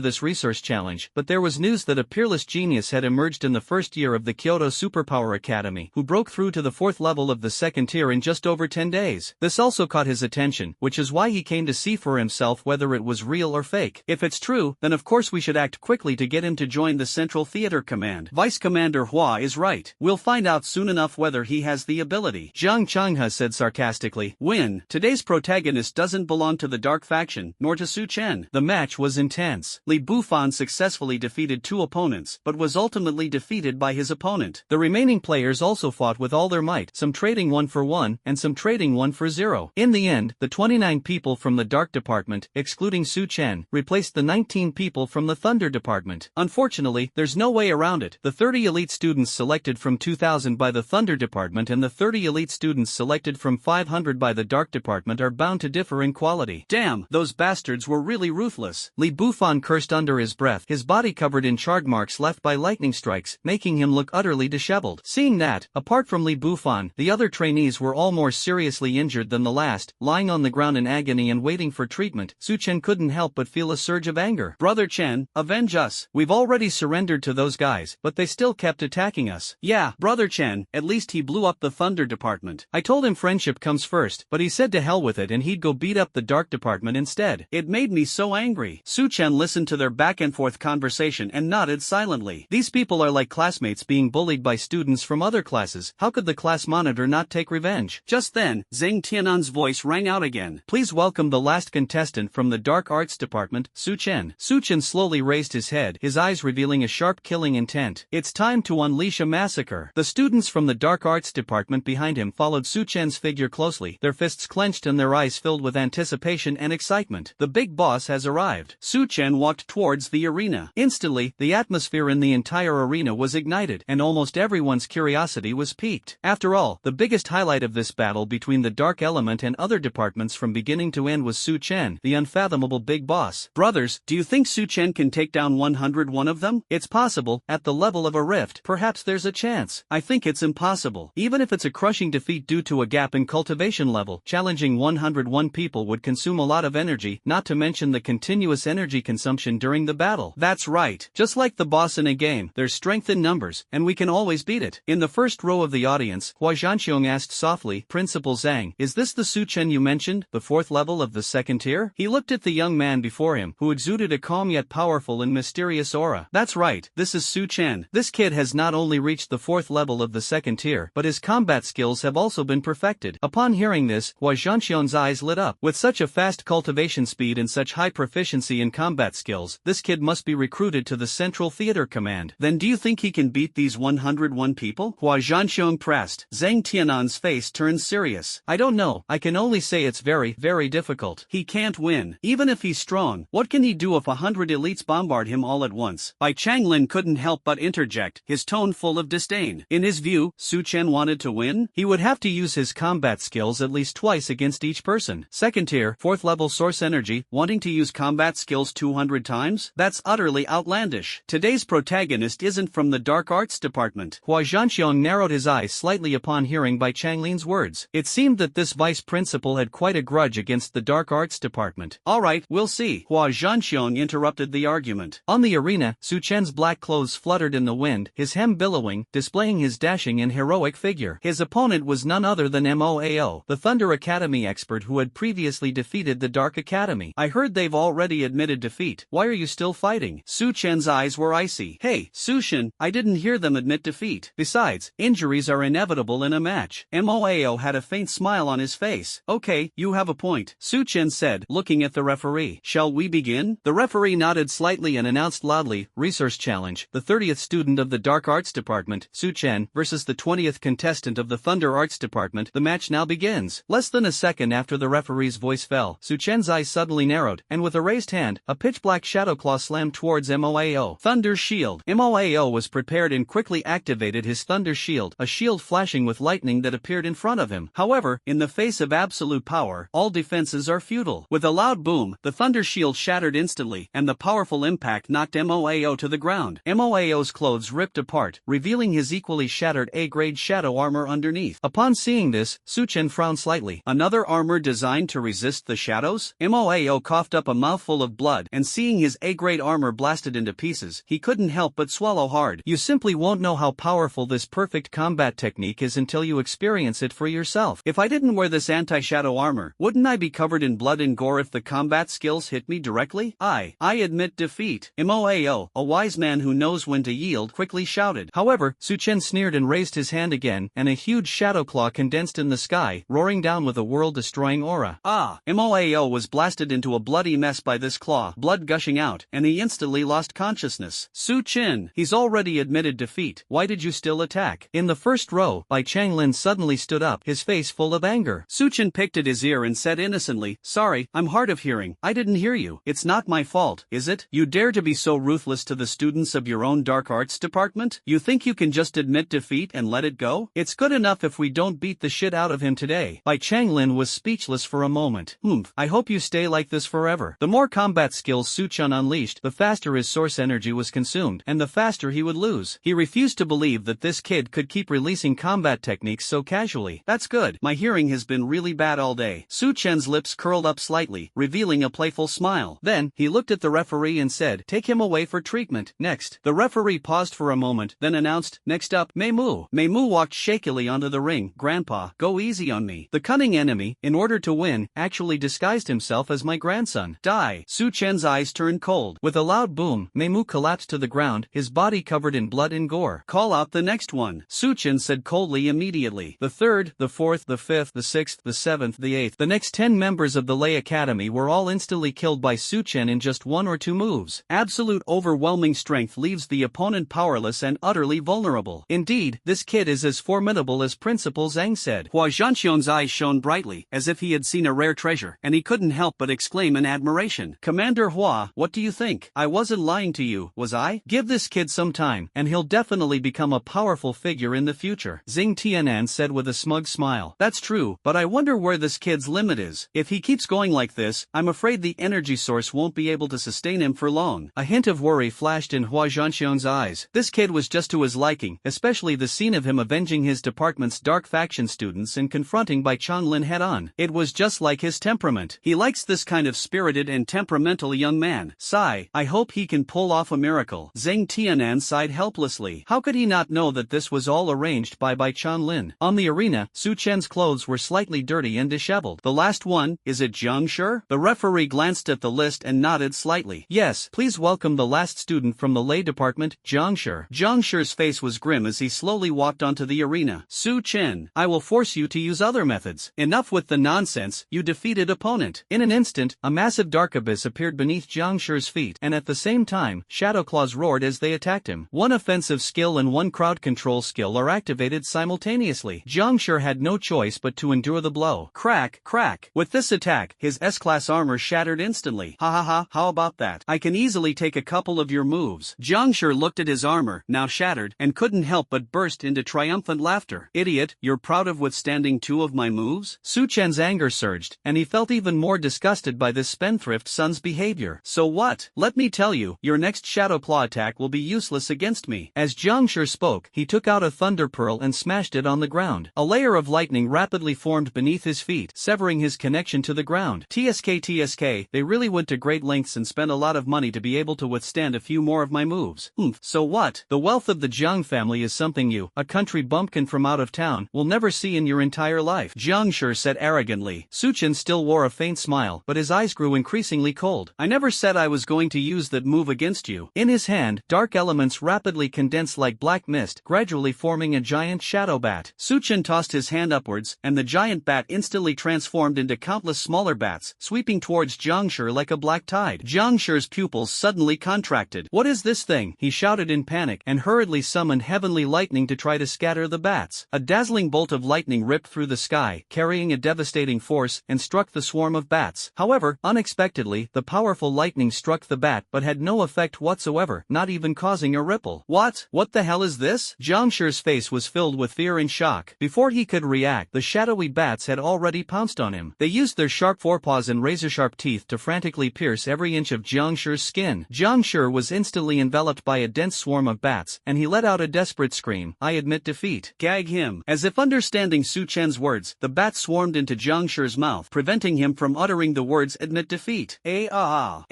this resource challenge, but there was news that a peerless genius had emerged in the first year of the Kyoto Superpower Academy, who broke through to the fourth level of the second tier in just over 10 days. This also caught his attention, which is why he came to see for himself whether it was real or fake. If it's true, then of course we should act quickly to get him to join the Central Theater Command. Vice Commander Hua is right. We'll find out soon enough whether he has the ability. Jiang Changha said sarcastically. Win. Today's protagonist doesn't belong to the dark faction, nor to Su Chen. The match was intense. Li Bufan successfully defeated two opponents, but was ultimately defeated by his opponent. The remaining players also fought with all their might, some trading 1 for 1, and some trading 1 for 0. In the end, the 29 people from the Dark Department, excluding Su Chen, replaced the 19 people from the Thunder Department. Unfortunately, there's no way around it. The 30 elite students selected from 2000 by the Thunder Department and the 30 elite students selected from 500 by the Dark Department are bound to differ in quality. Damn, those bastards were really ruthless. Li Bufan cursed under his breath, his body covered in charred marks left by lightning strikes, making him look utterly disheveled. Seeing that, apart from Li Bufan, the other trainees were all more seriously injured than the last, lying on the ground in agony and waiting for treatment. Su Chen couldn't help but feel a surge of anger. Brother Chen, avenge us. We've already surrendered to those guys, but they still kept attacking us. Yeah, Brother Chen, at least he blew up the Thunder Department. I told him friendship comes first, but he said to hell with it and he'd go beat up the Dark Department instead. It made me so angry. Su Chen listened to their back and forth conversation and nodded silently. These people are like classmates being bullied by students from other classes. How could the class monitor not take revenge? Just then, Zhang Tianan's voice rang out again. Please welcome the last contestant from the Dark Arts Department, Su Chen. Su Chen slowly raised his head, his eyes revealing a sharp killing intent. It's time to unleash a massacre. The students from the Dark Arts Department behind him followed Su Chen's figure closely, their fists clenched and their eyes filled with anticipation and excitement. The big boss has arrived. Su Chen walked towards the arena. Instantly, the atmosphere in the entire arena was ignited, and almost everyone's curiosity was piqued. After all, the biggest highlight of this battle between the Dark Element and other departments from beginning to end was Su Chen, the unfathomable big boss. Brothers, do you think Su Chen can take down 101 of them? It's possible, at the level of a rift. Perhaps there's a chance. I think it's impossible. Even if it's a crushing defeat due to a gap in cultivation level, challenging 101 people would consume a lot of energy, not to mention the continuous energy consumption during the battle. That's right. Just like the boss in a game, there's strength in numbers, and we can always beat it. In the first row of the audience, Hua Zhanxiong asked softly, Principal Zhang, is this the Su Chen you mentioned, the fourth level of the second tier? He looked at the young man before him, who exuded a calm yet powerful and mysterious aura. That's right, this is Su Chen. This kid has not only reached the fourth level of the second tier, but his combat skills have also been perfected. Upon hearing this, Hua Zhanxiong's eyes lit up. With such a fast cultivation speed and such high proficiency in combat skills, this kid must be recruited to the Central Theater Command. Then do you think he can beat these 101 people? Hua Zhanxiong pressed. Zhang Tianan's face turned serious. I don't know. I can only say it's very, very difficult. He can't win. Even if he's strong, what can he do if 100 elites bombard him all at once? Bai Changlin couldn't help but interject, his tone full of disdain. In his view, Su Chen wanted to win? He would have to use his combat skills at least twice against each person. Second tier, fourth level source energy, wanting to use combat skills 200 times? That's utterly outlandish. Today's protagonist isn't from the Dark Arts Department. Hua Zhanxiong narrowed his eyes slightly upon hearing Bai Changlin's words. It seemed that this vice principal had quite a grudge against the dark arts department. Alright, we'll see. Hua Zhanxiong interrupted the argument. On the arena, Su Chen's black clothes fluttered in the wind, his hem billowing, displaying his dashing and heroic figure. His opponent was none other than Moao, the Thunder Academy expert who had previously defeated the Dark Academy. I heard they've already admitted defeat. Why are you still fighting? Su Chen's eyes were icy. Hey, Su Shen, I didn't hear them admit defeat. Besides, injuries are inevitable in a match. Moao had a faint smile on his face. Okay, you have a point, Su Chen said, looking at the referee. Shall we begin? The referee nodded slightly and announced loudly, Resource Challenge, the 30th student of the Dark Arts Department, Su Chen, versus the 20th contestant of the Thunder Arts Department. The match now begins. Less than a second after the referee's voice fell, Su Chen's eyes suddenly narrowed, and with a raised hand, a pitch-black shadow claw slammed towards Moao. Thunder Shield. Moao was prepared and quickly activated his Thunder Shield, a shield flashing with lightning that appeared in front of him. However, in the face of absolute power, all defenses are futile. With a loud boom, the Thunder Shield shattered instantly, and the powerful impact knocked Moao to the ground. Moao's clothes ripped apart, revealing his equally shattered A-grade shadow armor underneath. Upon seeing this, Su Chen frowned slightly. Another armor designed to resist the shadows? Moao coughed up a mouthful of blood, and seeing his A-grade armor blasted into pieces, he couldn't help but swallow hard. You simply won't know how powerful this perfect combat technique is until you experience it for yourself. If I didn't wear this anti-shadow armor, wouldn't I be covered in blood and gore if the combat skills hit me directly? I admit defeat. Moao, a wise man who knows when to yield, quickly shouted. However, Su Chen sneered and raised his hand again, and a huge shadow claw condensed in the sky, roaring down with a world-destroying aura. Moao was blasted into a bloody mess by this claw, blood gushing out, and he instantly lost consciousness. Su Chen, he's already admitted defeat. Why did you still attack? In the first row, Bai Changlin suddenly stood up, his face full of anger. Su Chen picked at his ear and said innocently, Sorry, I'm hard of hearing. I didn't hear you. It's not my fault, is it? You dare to be so ruthless to the students of your own dark arts department? You think you can just admit defeat and let it go? It's good enough if we don't beat the shit out of him today. Bai Changlin was speechless for a moment. I hope you stay like this forever. The more combat skills Su Chen unleashed, the faster his source energy was consumed, and the faster he would lose. He refused to believe that this kid could keep releasing combat techniques so casually. That's good. My hearing has been really bad all day. Su Chen's lips curled up slightly, revealing a playful smile. Then, he looked at the referee and said, Take him away for treatment. Next. The referee paused for a moment, then announced, Next up, Meimu. Meimu walked shakily onto the ring. Grandpa, go easy on me. The cunning enemy, in order to win, actually disguised himself as my grandson. Die. Su Chen's eyes turned cold. With a loud boom, Meimu collapsed to the ground, his body covered in blood and gore. Call out the next one. Su Chen said coldly immediately. The third, the fourth, the fifth, the sixth, the seventh, the eighth. The next 10 members of the Lei Academy were all instantly killed by Su Chen in just 1 or 2 moves. Absolute overwhelming strength leaves the opponent powerless and utterly vulnerable. Indeed, this kid is as formidable as Principal Zhang said. Hua Zhanxiong's eyes shone brightly, as if he had seen a rare treasure, and he couldn't help but exclaim in admiration. Commander Hua, what do you think? I wasn't lying to you, was I? Give this kid some time, and he'll definitely become a powerful figure in the future, Xing Tianan said with a smug smile. That's true, but I wonder where this kid's limit is. If he keeps going like this, I'm afraid the energy source won't be able to sustain him for long. A hint of worry flashed in Hua Zhanxiong's eyes. This kid was just to his liking, especially the scene of him avenging his department's dark faction students and confronting Bai Changlin head-on. It was just like his temperament. He likes this kind of spirited and temperamental young man. Sigh, I hope he can pull off a miracle. Zhang Tianan sighed helplessly. How could he not know that this was all arranged by Bai Changlin? On the arena, Su Chen's clothes were slightly dirty and disheveled. The last one, is it Jiang Shi? The referee glanced at the list and nodded slightly. Yes, please welcome the last student from the Lei department, Jiang Shi. Jiang Shi's face was grim as he slowly walked onto the arena. Su Chen, I will force you to use other methods. Enough with the nonsense, you defeated opponent. In an instant, a massive dark abyss appeared beneath Jiang Shi's feet, and at the same time, shadow claws roared as they attacked him. One offensive skill and one crowd control skill are activated simultaneously. Jiang Shi had no choice but to endure the blow. Crack, crack. With this attack, his S-class armor shattered instantly. How about that? I can easily take a couple of your moves. Jiang Shi looked at his armor, now shattered, and couldn't help but burst into triumphant laughter. Idiot, you're proud of withstanding 2 of my moves? Su Chen's anger surged, and he felt even more disgusted by this spendthrift son's behavior. So what? Let me tell you, your next shadow claw attack will be useless against me. As Jiang Shi spoke, he took out a thunder pearl barrel and smashed it on the ground. A layer of lightning rapidly formed beneath his feet, severing his connection to the ground. TSK, they really went to great lengths and spent a lot of money to be able to withstand a few more of my moves. So what? The wealth of the Jiang family is something you, a country bumpkin from out of town, will never see in your entire life, Jiang Shi said arrogantly. Su Chen still wore a faint smile, but his eyes grew increasingly cold. I never said I was going to use that move against you. In his hand, dark elements rapidly condensed like black mist, gradually forming a giant shadow bat. Su Chen tossed his hand upwards, and the giant bat instantly transformed into countless smaller bats, sweeping towards Jiang Shi like a black tide. Jiang Shi's pupils suddenly contracted. What is this thing? He shouted in panic, and hurriedly summoned heavenly lightning to try to scatter the bats. A dazzling bolt of lightning ripped through the sky, carrying a devastating force, and struck the swarm of bats. However, unexpectedly, the powerful lightning struck the bat but had no effect whatsoever, not even causing a ripple. What? What the hell is this? Jiang Shi's face was filled with fear and shock. Before he could react, the shadowy bats had already pounced on him. They used their sharp forepaws and razor-sharp teeth to frantically pierce every inch of Jiang Shi's skin. Jiang Shi was instantly enveloped by a dense swarm of bats, and he let out a desperate scream. I admit defeat. Gag him. As if understanding Su Chen's words, the bats swarmed into Jiang Shi's mouth, preventing him from uttering the words admit defeat. Jiang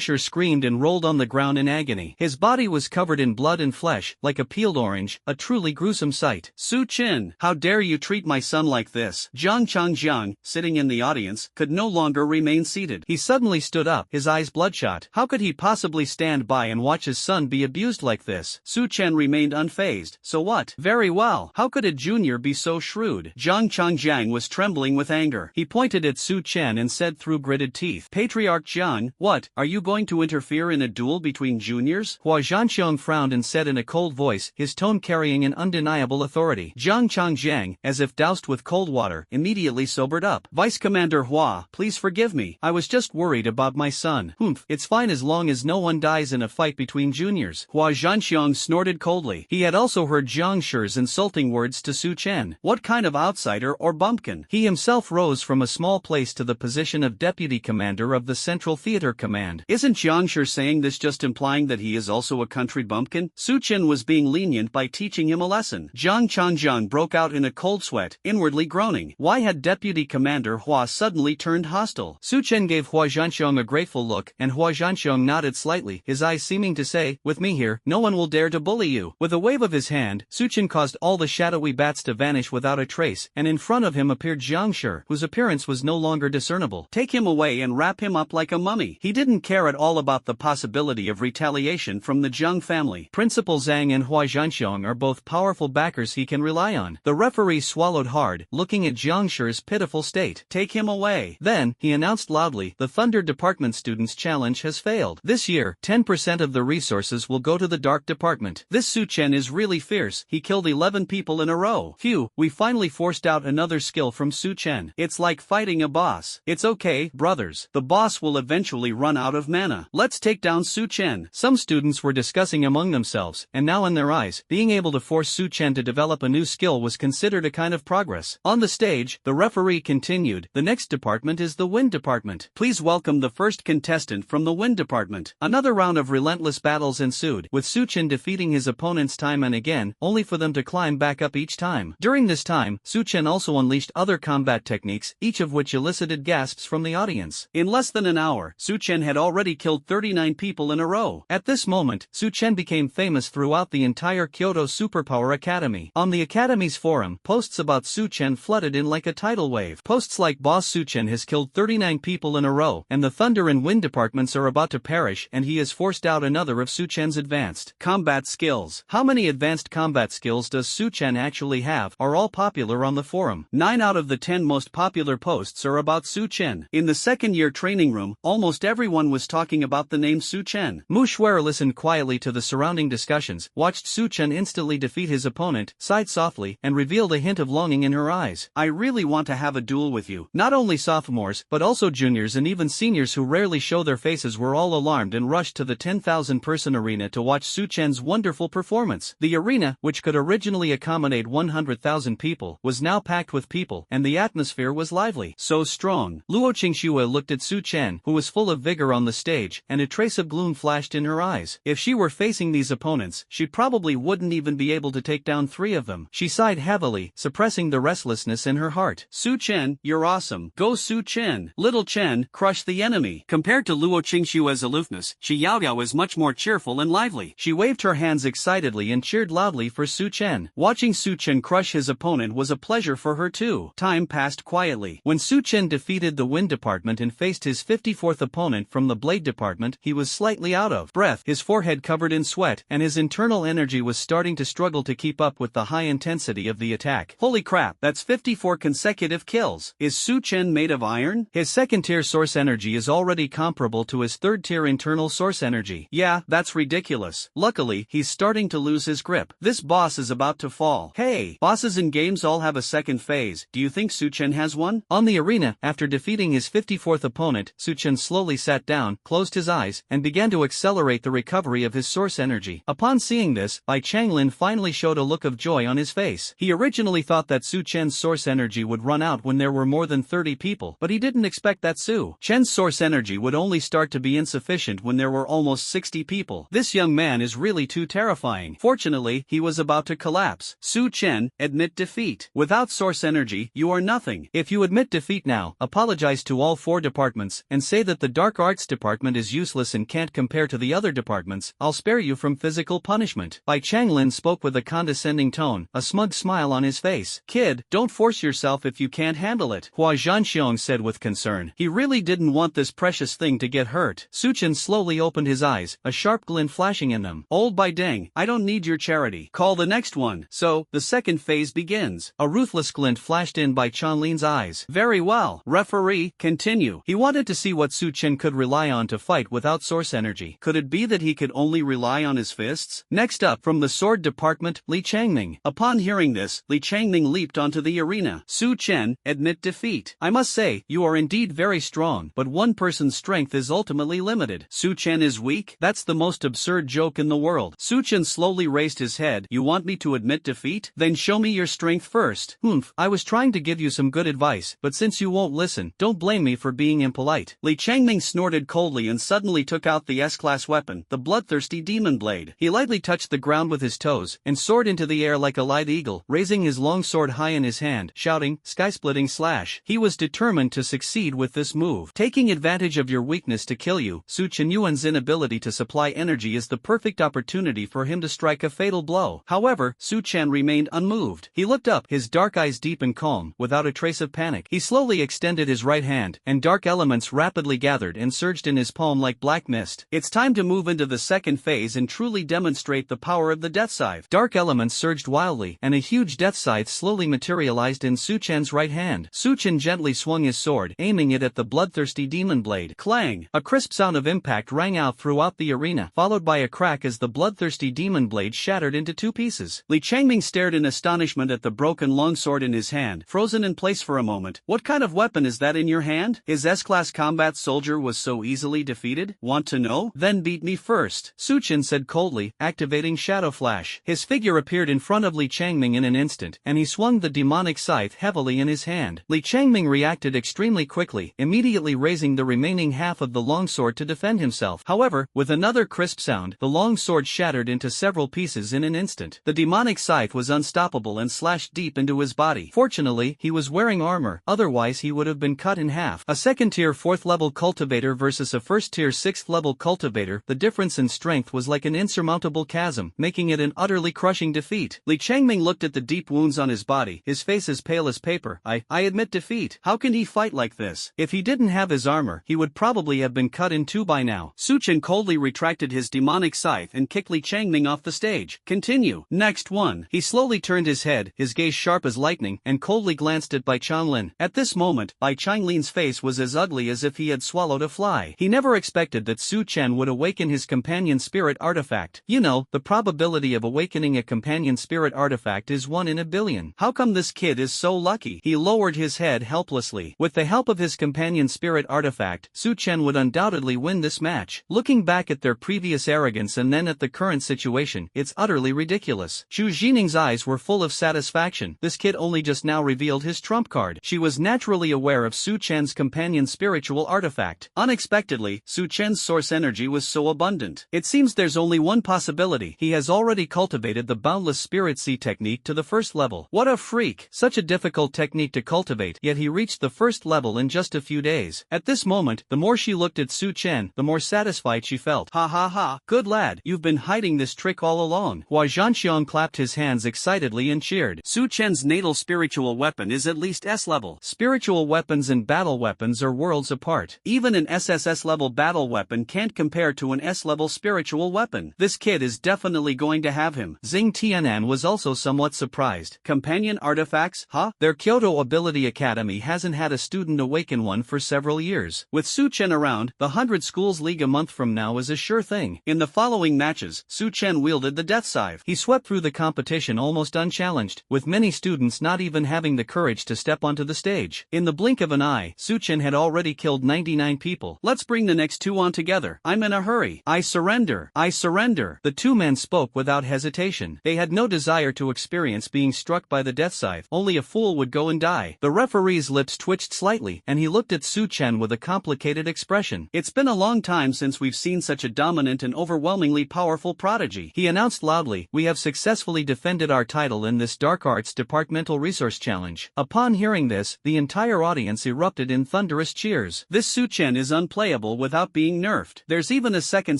Shi screamed and rolled on the ground in agony. His body was covered in blood and flesh, like a peeled orange, a truly gruesome sight. Su Chen, how dare you treat my son like this? Jiang Changjiang, sitting in the audience, could no longer remain seated. He suddenly stood up, his eyes bloodshot. How could he possibly stand by and watch his son be abused like this? Su Chen remained unfazed. So what? Very well. How could a junior be so shrewd? Jiang Changjiang was trembling with anger. He pointed at Su Chen and said through gritted teeth, Patriarch Jiang, what, are you going to interfere in a duel between juniors? Hua Zhanxiong frowned and said in a cold voice, his tone carrying an undeniable authority. Jiang Changjiang, as if doused with cold water, immediately sobered up. Vice Commander Hua, please forgive me. I was just worried about my son. It's fine as long as no one dies in a fight between juniors. Hua Zhanxiong snorted coldly. He had also heard Jiang Shi's insulting words to Su Chen. What kind of outsider or bumpkin? He himself rose from a small place to the position of deputy commander of the Central Theater Command. Isn't Jiang Shi saying this just implying that he is also a country bumpkin? Su Chen was being lenient by teaching him a lesson. Jiang Changjiang broke out in a cold sweat, inwardly groaning. Why had Deputy Commander Hua suddenly turned hostile? Su Chen gave Hua Zhanxiong a grateful look, and Hua Zhanxiong nodded slightly, his eyes seeming to say, with me here, no one will dare to bully you. With a wave of his hand, Su Chen caused all the shadowy bats to vanish without a trace, and in front of him appeared Jiang Shi, whose appearance was no longer discernible. Take him away and wrap him up like a mummy. He didn't care at all about the possibility of retaliation from the Jiang family. Principal Zhang and Hua Zhanxiong are both powerful backers he can rely on. The referee swallowed hard, looking at Jiang Shi's pitiful state. Take him away. Then, he announced loudly, the Thunder Department Students' Challenge has failed. This year, 10% of the resources will go to the Dark Department. This Su Chen is really fierce. He killed 11 people in a row. Phew, we finally forced out another skill from Su Chen. It's like fighting a boss. It's okay, brothers. The boss will eventually run out of mana. Let's take down Su Chen. Some students were discussing among themselves, and now in their eyes, being able to force Su Chen to develop a new skill was considered a kind of progress. On the stage, the referee continued, the next department is the Wind Department. Please welcome the first contestant from the Wind Department. Another round of relentless battles ensued, with Su Chen defeating his opponents time and again, only for them to climb back up each time. During this time, Su Chen also unleashed other combat techniques, each of which elicited gasps from the audience. In less than an hour, Su Chen had already killed 39 people in a row. At this moment, Su Chen became famous throughout the entire Kyoto Superpower Academy. On the Academy's forum, posts about Su Chen flooded in like a tidal wave. Posts like Boss Su Chen has killed 39 people in a row, and the Thunder and Wind departments are about to perish, and he has forced out another of Su Chen's advanced combat skills. How many advanced combat skills does Su Chen actually have? Are all popular on the forum. 9 out of the 10 most popular posts are about Su Chen. In the second-year training room, almost everyone was talking about the name Su Chen. Mu Shuer listened quietly to the surrounding discussions, watched Su Chen instantly defeat his opponent, sighed softly, and revealed a hint of longing in her eyes. I really want to have a duel with you. Not only sophomores, but also juniors and even seniors who rarely show their faces were all alarmed and rushed to the 10,000-person arena to watch Su Chen's wonderful performance. The arena, which could originally accommodate 100,000 people, was now packed with people, and the atmosphere was lively. So strong. Luo Qingxue looked at Su Chen, who was full of vigor on the stage, and a trace of gloom flashed in her eyes. If she were facing these opponents, she probably wouldn't even be be able to take down 3 of them. She sighed heavily, suppressing the restlessness in her heart. Su Chen, you're awesome. Go Su Chen. Little Chen, crush the enemy. Compared to Luo Qingshua's aloofness, Shi Yaoyao is much more cheerful and lively. She waved her hands excitedly and cheered loudly for Su Chen. Watching Su Chen crush his opponent was a pleasure for her too. Time passed quietly. When Su Chen defeated the Wind Department and faced his 54th opponent from the Blade Department, he was slightly out of breath, his forehead covered in sweat, and his internal energy was starting to struggle to keep up with the high intensity of the attack. Holy crap, that's 54 consecutive kills. Is Su Chen made of iron? His second-tier source energy is already comparable to his third-tier internal source energy. Yeah, that's ridiculous. Luckily, he's starting to lose his grip. This boss is about to fall. Hey, bosses in games all have a second phase. Do you think Su Chen has one? On the arena, after defeating his 54th opponent, Su Chen slowly sat down, closed his eyes, and began to accelerate the recovery of his source energy. Upon seeing this, Bai Changlin finally showed a look of joy on his face. He originally thought that Su Chen's source energy would run out when there were more than 30 people, but he didn't expect that Su Chen's source energy would only start to be insufficient when there were almost 60 people. This young man is really too terrifying. Fortunately, he was about to collapse. Su Chen, admit defeat. Without source energy, you are nothing. If you admit defeat now, apologize to all 4 departments, and say that the Dark Arts department is useless and can't compare to the other departments, I'll spare you from physical punishment. Bai Changlin spoke with a condescending tone, a smug smile on his face. Kid, don't force yourself if you can't handle it, Hua Zhanxiong said with concern. He really didn't want this precious thing to get hurt. Su Chen slowly opened his eyes, a sharp glint flashing in them. Old Bai Deng, I don't need your charity. Call the next one. So, the second phase begins. A ruthless glint flashed in Bai Chanlin's eyes. Very well. Referee, continue. He wanted to see what Su Chen could rely on to fight without source energy. Could it be that he could only rely on his fists? Next up, from the sword department, Li Changming. Upon hearing this, Li Changming leaped onto the arena. Su Chen, admit defeat. I must say, you are indeed very strong, but one person's strength is ultimately limited. Su Chen is weak? That's the most absurd joke in the world. Su Chen slowly raised his head. You want me to admit defeat? Then show me your strength first. I was trying to give you some good advice, but since you won't listen, don't blame me for being impolite. Li Changming snorted coldly and suddenly took out the S-class weapon, the bloodthirsty demon blade. He lightly touched the ground with his toes, and soared into the air like a light eagle, raising his long sword high in his hand, shouting, sky-splitting slash. He was determined to succeed with this move. Taking advantage of your weakness to kill you, Su Chenyuan's inability to supply energy is the perfect opportunity for him to strike a fatal blow. However, Su Chen remained unmoved. He looked up, his dark eyes deep and calm, without a trace of panic. He slowly extended his right hand, and dark elements rapidly gathered and surged in his palm like black mist. It's time to move into the second phase and truly demonstrate the power of the Death Scythe. Dark elements surged wildly, and a huge death scythe slowly materialized in Su Chen's right hand. Su Chen gently swung his sword, aiming it at the bloodthirsty demon blade. Clang! A crisp sound of impact rang out throughout the arena, followed by a crack as the bloodthirsty demon blade shattered into 2 pieces. Li Changming stared in astonishment at the broken longsword in his hand, frozen in place for a moment. What kind of weapon is that in your hand? His S-class combat soldier was so easily defeated? Want to know? Then beat me first. Su Chen said coldly, activating Shadow Flash. His figure appeared in front of Li Changming in an instant, and he swung the demonic scythe heavily in his hand. Li Changming reacted extremely quickly, immediately raising the remaining half of the longsword to defend himself. However, with another crisp sound, the longsword shattered into several pieces in an instant. The demonic scythe was unstoppable and slashed deep into his body. Fortunately, he was wearing armor, otherwise he would have been cut in half. A second-tier 4th-level cultivator versus a first-tier 6th-level cultivator, the difference in strength was like an insurmountable chasm, making it an utterly crushing defeat. Li Changming looked at the deep wounds on his body, his face as pale as paper. I admit defeat. How can he fight like this? If he didn't have his armor, he would probably have been cut in 2 by now. Su Chen coldly retracted his demonic scythe and kicked Li Changming off the stage. Continue. Next one. He slowly turned his head, his gaze sharp as lightning, and coldly glanced at Bai Changlin. At this moment, Bai Changlin's face was as ugly as if he had swallowed a fly. He never expected that Su Chen would awaken his companion spirit artifact. You know, the probability of awakening a companion spirit artifact is 1 in a billion. How come this kid is so lucky? He lowered his head helplessly. With the help of his companion spirit artifact, Su Chen would undoubtedly win this match. Looking back at their previous arrogance and then at the current situation, it's utterly ridiculous. Chu Jining's eyes were full of satisfaction. This kid only just now revealed his trump card. She was naturally aware of Su Chen's companion spiritual artifact. Unexpectedly, Su Chen's source energy was so abundant. It seems there's only one possibility. He has already cultivated cultivated the Boundless Spirit Sea technique to the first level. What a freak! Such a difficult technique to cultivate, yet he reached the first level in just a few days. At this moment, the more she looked at Su Chen, the more satisfied she felt. Ha ha ha, good lad, you've been hiding this trick all along. Hua Zhanxiang clapped his hands excitedly and cheered. Su Chen's natal spiritual weapon is at least S level. Spiritual weapons and battle weapons are worlds apart. Even an SSS level battle weapon can't compare to an S level spiritual weapon. This kid is definitely going to have him. Xing Tianan was also somewhat surprised. Companion artifacts, huh? Their Kyoto Ability Academy hasn't had a student awaken one for several years. With Su Chen around, the 100 Schools League a month from now is a sure thing. In the following matches, Su Chen wielded the Death Scythe. He swept through the competition almost unchallenged, with many students not even having the courage to step onto the stage. In the blink of an eye, Su Chen had already killed 99 people. Let's bring the next two on together. I'm in a hurry. I surrender. I surrender. The two men spoke without hesitation. They had no desire to experience being struck by the Death Scythe. Only a fool would go and die. The referee's lips twitched slightly, and he looked at Su Chen with a complicated expression. It's been a long time since we've seen such a dominant and overwhelmingly powerful prodigy. He announced loudly, we have successfully defended our title in this Dark Arts Departmental Resource Challenge. Upon hearing this, the entire audience erupted in thunderous cheers. This Su Chen is unplayable without being nerfed. There's even a second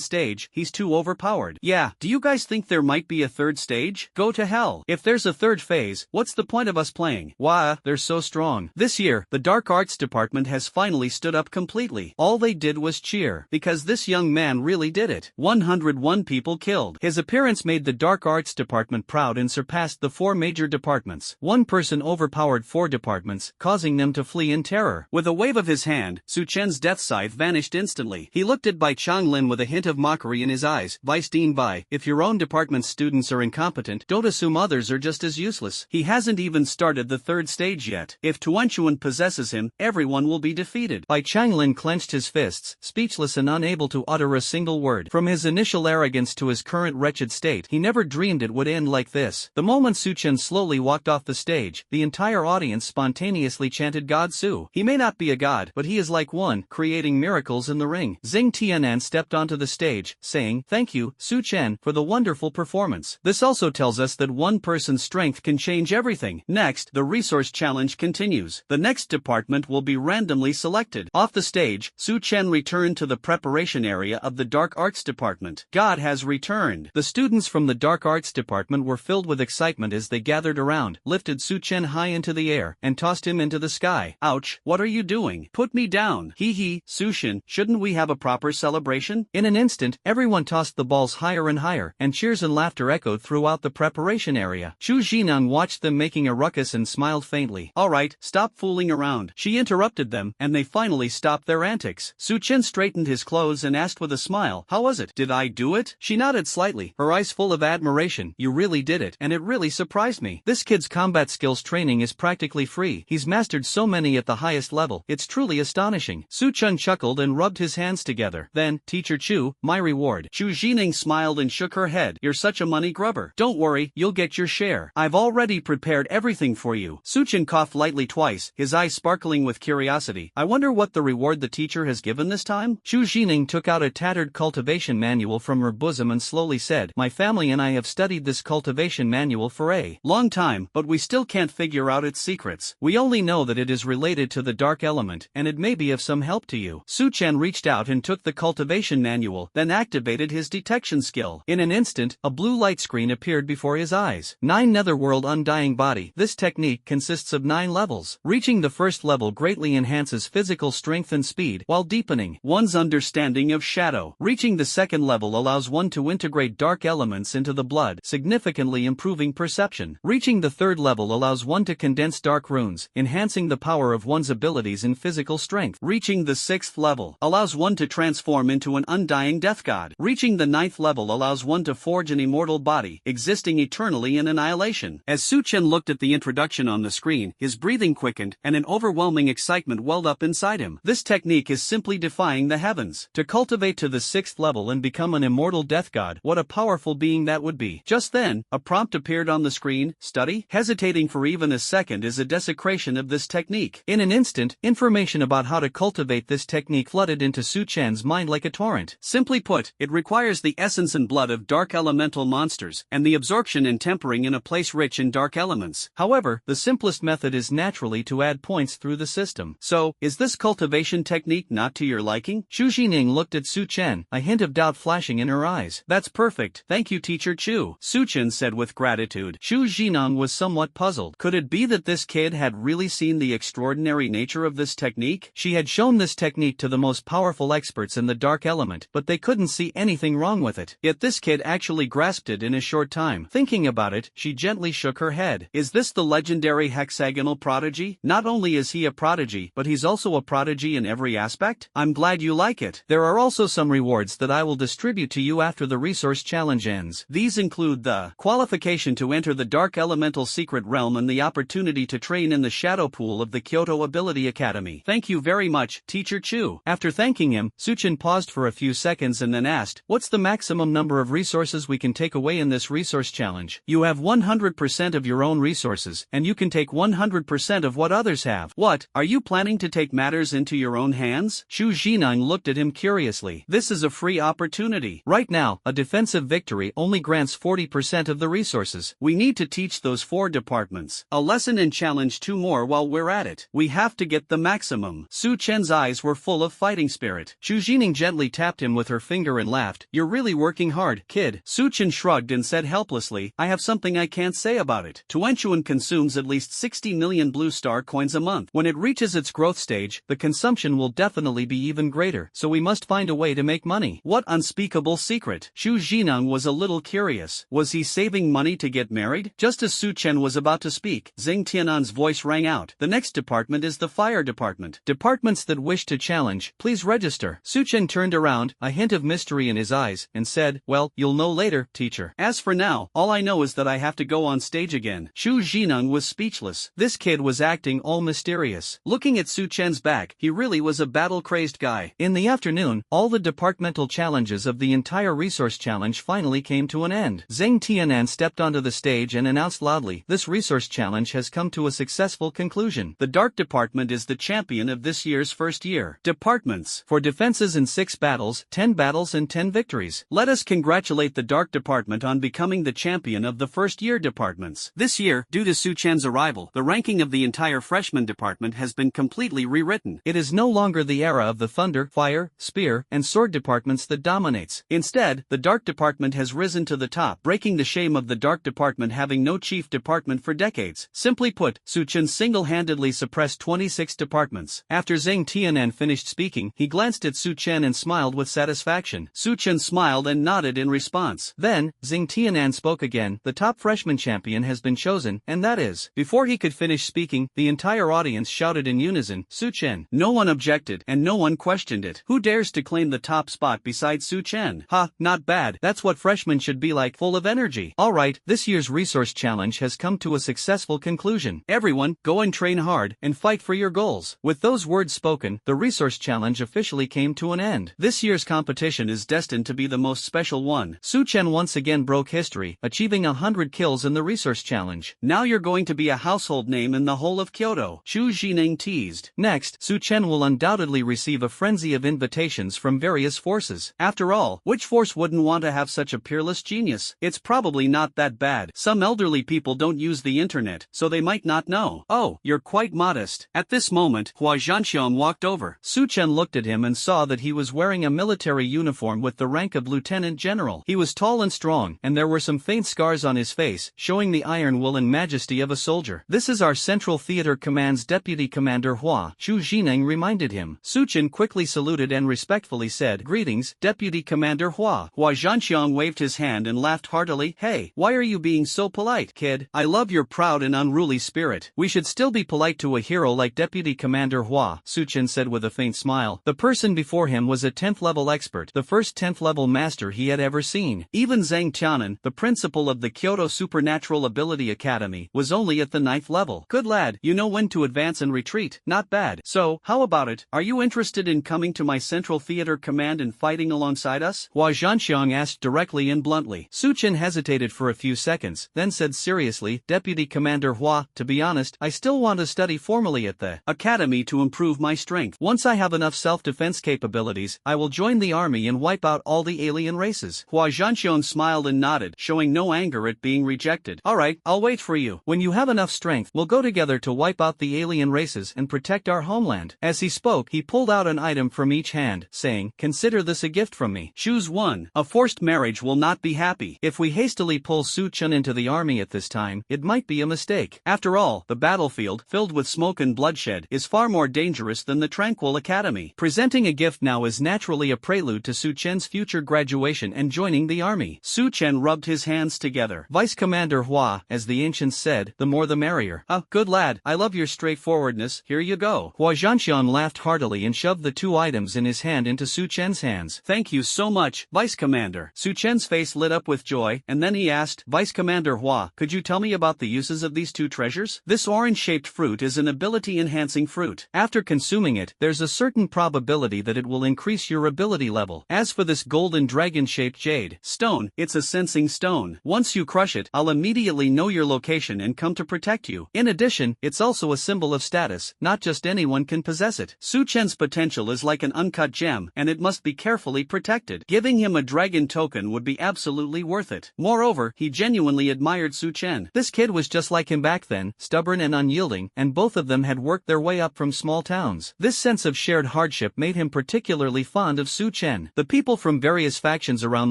stage, he's too overpowered. Yeah, do you guys think there might be a third stage? Go to hell. If there's a third phase, what's the point of us playing? Wah, they're so strong. This year, the Dark Arts Department has finally stood up completely. All they did was cheer, because this young man really did it. 101 people killed. His appearance made the Dark Arts Department proud and surpassed the 4 major departments. One person overpowered 4 departments, causing them to flee in terror. With a wave of his hand, Su Chen's Death Scythe vanished instantly. He looked at Bai Changlin with a hint of mockery in his eyes. Vice Dean Bai, if your own department's students are incompetent, don't assume others are just as useless. He hasn't even started the third stage yet. If Tuanchuan possesses him, everyone will be defeated. Bai Changlin clenched his fists, speechless and unable to utter a single word. From his initial arrogance to his current wretched state, he never dreamed it would end like this. The moment Su Chen slowly walked off the stage, the entire audience spontaneously chanted God Su. He may not be a god, but he is like one, creating miracles in the ring. Xing Tianan stepped onto the stage, saying, thank you, Su Chen, for the wonderful performance. This also tells us that one person's strength can change everything. Next, the resource challenge continues. The next department will be randomly selected. Off the stage, Su Chen returned to the preparation area of the Dark Arts Department. God has returned. The students from the Dark Arts Department were filled with excitement as they gathered around, lifted Su Chen high into the air, and tossed him into the sky. Ouch, what are you doing? Put me down. Hee hee, Su Chen, shouldn't we have a proper celebration? In an instant, everyone tossed the balls higher and higher, and cheers and laughter echoed throughout the preparation area. Chu Jinan watched them making a ruckus and smiled faintly. Alright, stop fooling around. She interrupted them, and they finally stopped their antics. Su Chen straightened his clothes and asked with a smile, how was it? Did I do it? She nodded slightly, her eyes full of admiration. You really did it, and it really surprised me. This kid's combat skills training is practically free. He's mastered so many at the highest level. It's truly astonishing. Su Chen chuckled and rubbed his hands together. Then, Teacher Chu, my reward. Chu Jining smiled and shook her head. You're such a money grubber. Don't worry, you'll get your share. I've already prepared everything for you. Su Chen coughed lightly twice, his eyes sparkling with curiosity. I wonder what the reward the teacher has given this time? Chu Jining took out a tattered cultivation manual from her bosom and slowly said, my family and I have studied this cultivation manual for a long time, but we still can't figure out its secrets. We only know that it is related to the dark element, and it may be of some help to you. Su Chen reached out and took the cultivation manual, then activated his detection skill. In an instant, a blue light screen appeared before his eyes. 9 Netherworld Undying Body. This technique consists of 9 levels. Reaching the first level greatly enhances physical strength and speed, while deepening one's understanding of shadow. Reaching the second level allows one to integrate dark elements into the blood, significantly improving perception. Reaching the third level allows one to condense dark runes, enhancing the power of one's abilities and physical strength. Reaching the 6th level allows one to transform into an undying death god. Reaching the 9th level allows one to forge an immortal body, existing eternally in annihilation. As Su Chen looked at the introduction on the screen, his breathing quickened, and an overwhelming excitement welled up inside him. This technique is simply defying the heavens. To cultivate to the 6th level and become an immortal death god, what a powerful being that would be. Just then, a prompt appeared on the screen, study? Hesitating for even a second is a desecration of this technique. In an instant, information about how to cultivate this technique flooded into Su Chen's mind like a torrent. Simply put, it requires the essence and blood of dark elemental monsters monsters, and the absorption and tempering in a place rich in dark elements. However, the simplest method is naturally to add points through the system. So, is this cultivation technique not to your liking? Xu Jining looked at Su Chen, a hint of doubt flashing in her eyes. That's perfect, thank you Teacher Chu, Su Chen said with gratitude. Xu Jining was somewhat puzzled. Could it be that this kid had really seen the extraordinary nature of this technique? She had shown this technique to the most powerful experts in the dark element, but they couldn't see anything wrong with it. Yet this kid actually grasped it in a short time. Thinking about it, she gently shook her head. Is this the legendary hexagonal prodigy? Not only is he a prodigy, but he's also a prodigy in every aspect? I'm glad you like it. There are also some rewards that I will distribute to you after the resource challenge ends. These include the qualification to enter the Dark Elemental Secret Realm and the opportunity to train in the Shadow Pool of the Kyoto Ability Academy. Thank you very much, Teacher Chu. After thanking him, Su Chen paused for a few seconds and then asked, what's the maximum number of resources we can take away in this resource challenge? You have 100% of your own resources, and you can take 100% of what others have. What, are you planning to take matters into your own hands? Xu Jining looked at him curiously. This is a free opportunity. Right now, a defensive victory only grants 40% of the resources. We need to teach those 4 departments a lesson and challenge 2 more while we're at it. We have to get the maximum. Su Chen's eyes were full of fighting spirit. Xu Jining gently tapped him with her finger and laughed. You're really working hard, kid. Su Chen shrugged and said helplessly, I have something I can't say about it. Tuanchuan consumes at least 60 million blue star coins a month. When it reaches its growth stage, the consumption will definitely be even greater, so we must find a way to make money. What unspeakable secret? Xu Jining was a little curious. Was he saving money to get married? Just as Su Chen was about to speak, Zheng Tianan's voice rang out. The next department is the fire department. Departments that wish to challenge, please register. Su Chen turned around, a hint of mystery in his eyes, and said, well, you'll know later, teacher. As for now, all I know is that I have to go on stage again. Xu Jining was speechless. This kid was acting all mysterious. Looking at Su Chen's back, he really was a battle-crazed guy. In the afternoon, all the departmental challenges of the entire resource challenge finally came to an end. Zheng Tianan stepped onto the stage and announced loudly, this resource challenge has come to a successful conclusion. The Dark Department is the champion of this year's first year. Departments. For defenses in 6 battles, 10 battles and 10 victories. Let us congratulate the Dark Department on becoming the champion of the first year departments. This year, due to Su Chen's arrival, the ranking of the entire freshman department has been completely rewritten. It is no longer the era of the thunder, fire, spear, and sword departments that dominates. Instead, the Dark Department has risen to the top, breaking the shame of the Dark Department having no chief department for decades. Simply put, Su Chen single-handedly suppressed 26 departments. After Zheng Tianan finished speaking, he glanced at Su Chen and smiled with satisfaction. Su Chen smiled and nodded in response. Then, Zheng Tianan spoke again, the top freshman champion has been chosen, and that is. Before he could finish speaking, the entire audience shouted in unison, Su Chen. No one objected, and no one questioned it. Who dares to claim the top spot besides Su Chen? Ha, not bad. That's what freshmen should be like, full of energy. Alright, this year's resource challenge has come to a successful conclusion. Everyone, go and train hard, and fight for your goals. With those words spoken, the resource challenge officially came to an end. This year's competition is destined to be the most special one. Su Chen once again broke history, achieving 100 kills in the resource challenge. Now you're going to be a household name in the whole of Kyoto, Xu Jining teased. Next, Su Chen will undoubtedly receive a frenzy of invitations from various forces. After all, which force wouldn't want to have such a peerless genius? It's probably not that bad. Some elderly people don't use the internet, so they might not know. Oh, you're quite modest. At this moment, Hua Zhanxiang walked over. Su Chen looked at him and saw that he was wearing a military uniform with the rank of lieutenant general. He was tall and strong, and there were some faint scars on his face, showing the iron will and majesty of a soldier. This is our Central Theater Command's Deputy Commander Hua, Xu Jining reminded him. Su Chen quickly saluted and respectfully said, Greetings, Deputy Commander Hua. Hua Zhanxiang waved his hand and laughed heartily. Hey, why are you being so polite, kid? I love your proud and unruly spirit. We should still be polite to a hero like Deputy Commander Hua, Su Chen said with a faint smile. The person before him was a 10th level expert, the first 10th level master he had ever seen. Even Zheng Tianan, the principal of the Kyoto Supernatural Ability Academy, was only at the 9th level. Good lad, you know when to advance and retreat. Not bad. So, how about it? Are you interested in coming to my Central Theater Command and fighting alongside us? Hua Zhanxiang asked directly and bluntly. Su Chen hesitated for a few seconds, then said seriously, Deputy Commander Hua, to be honest, I still want to study formally at the Academy to improve my strength. Once I have enough self-defense capabilities, I will join the army and wipe out all the alien races. Hua Zhanxiang smiled smiled and nodded, showing no anger at being rejected. Alright, I'll wait for you. When you have enough strength, we'll go together to wipe out the alien races and protect our homeland. As he spoke, he pulled out an item from each hand, saying, consider this a gift from me. Choose one. A forced marriage will not be happy. If we hastily pull Su-chun into the army at this time, it might be a mistake. After all, the battlefield, filled with smoke and bloodshed, is far more dangerous than the tranquil academy. Presenting a gift now is naturally a prelude to Su-chen's future graduation and joining the army. Su-chen rubbed his hands together. Vice Commander Hua, as the ancients said, the more the merrier. Ah, good lad, I love your straightforwardness, here you go. Hua Zhanxian laughed heartily and shoved the two items in his hand into Su-chen's hands. Thank you so much, Vice Commander. Su-chen's face lit up with joy, and then he asked, Vice Commander Hua, could you tell me about the uses of these two treasures? This orange-shaped fruit is an ability-enhancing fruit. After consuming it, there's a certain probability that it will increase your ability level. As for this golden dragon-shaped jade stone, it's a sensing stone. Once you crush it, I'll immediately know your location and come to protect you. In addition, it's also a symbol of status, not just anyone can possess it. Su-chen's potential is like an uncut gem, and it must be carefully protected. Giving him a dragon token would be absolutely worth it. Moreover, he genuinely admired Su-chen. This kid was just like him back then, stubborn and unyielding, and both of them had worked their way up from small towns. This sense of shared hardship made him particularly fond of Su-chen. The people from various factions around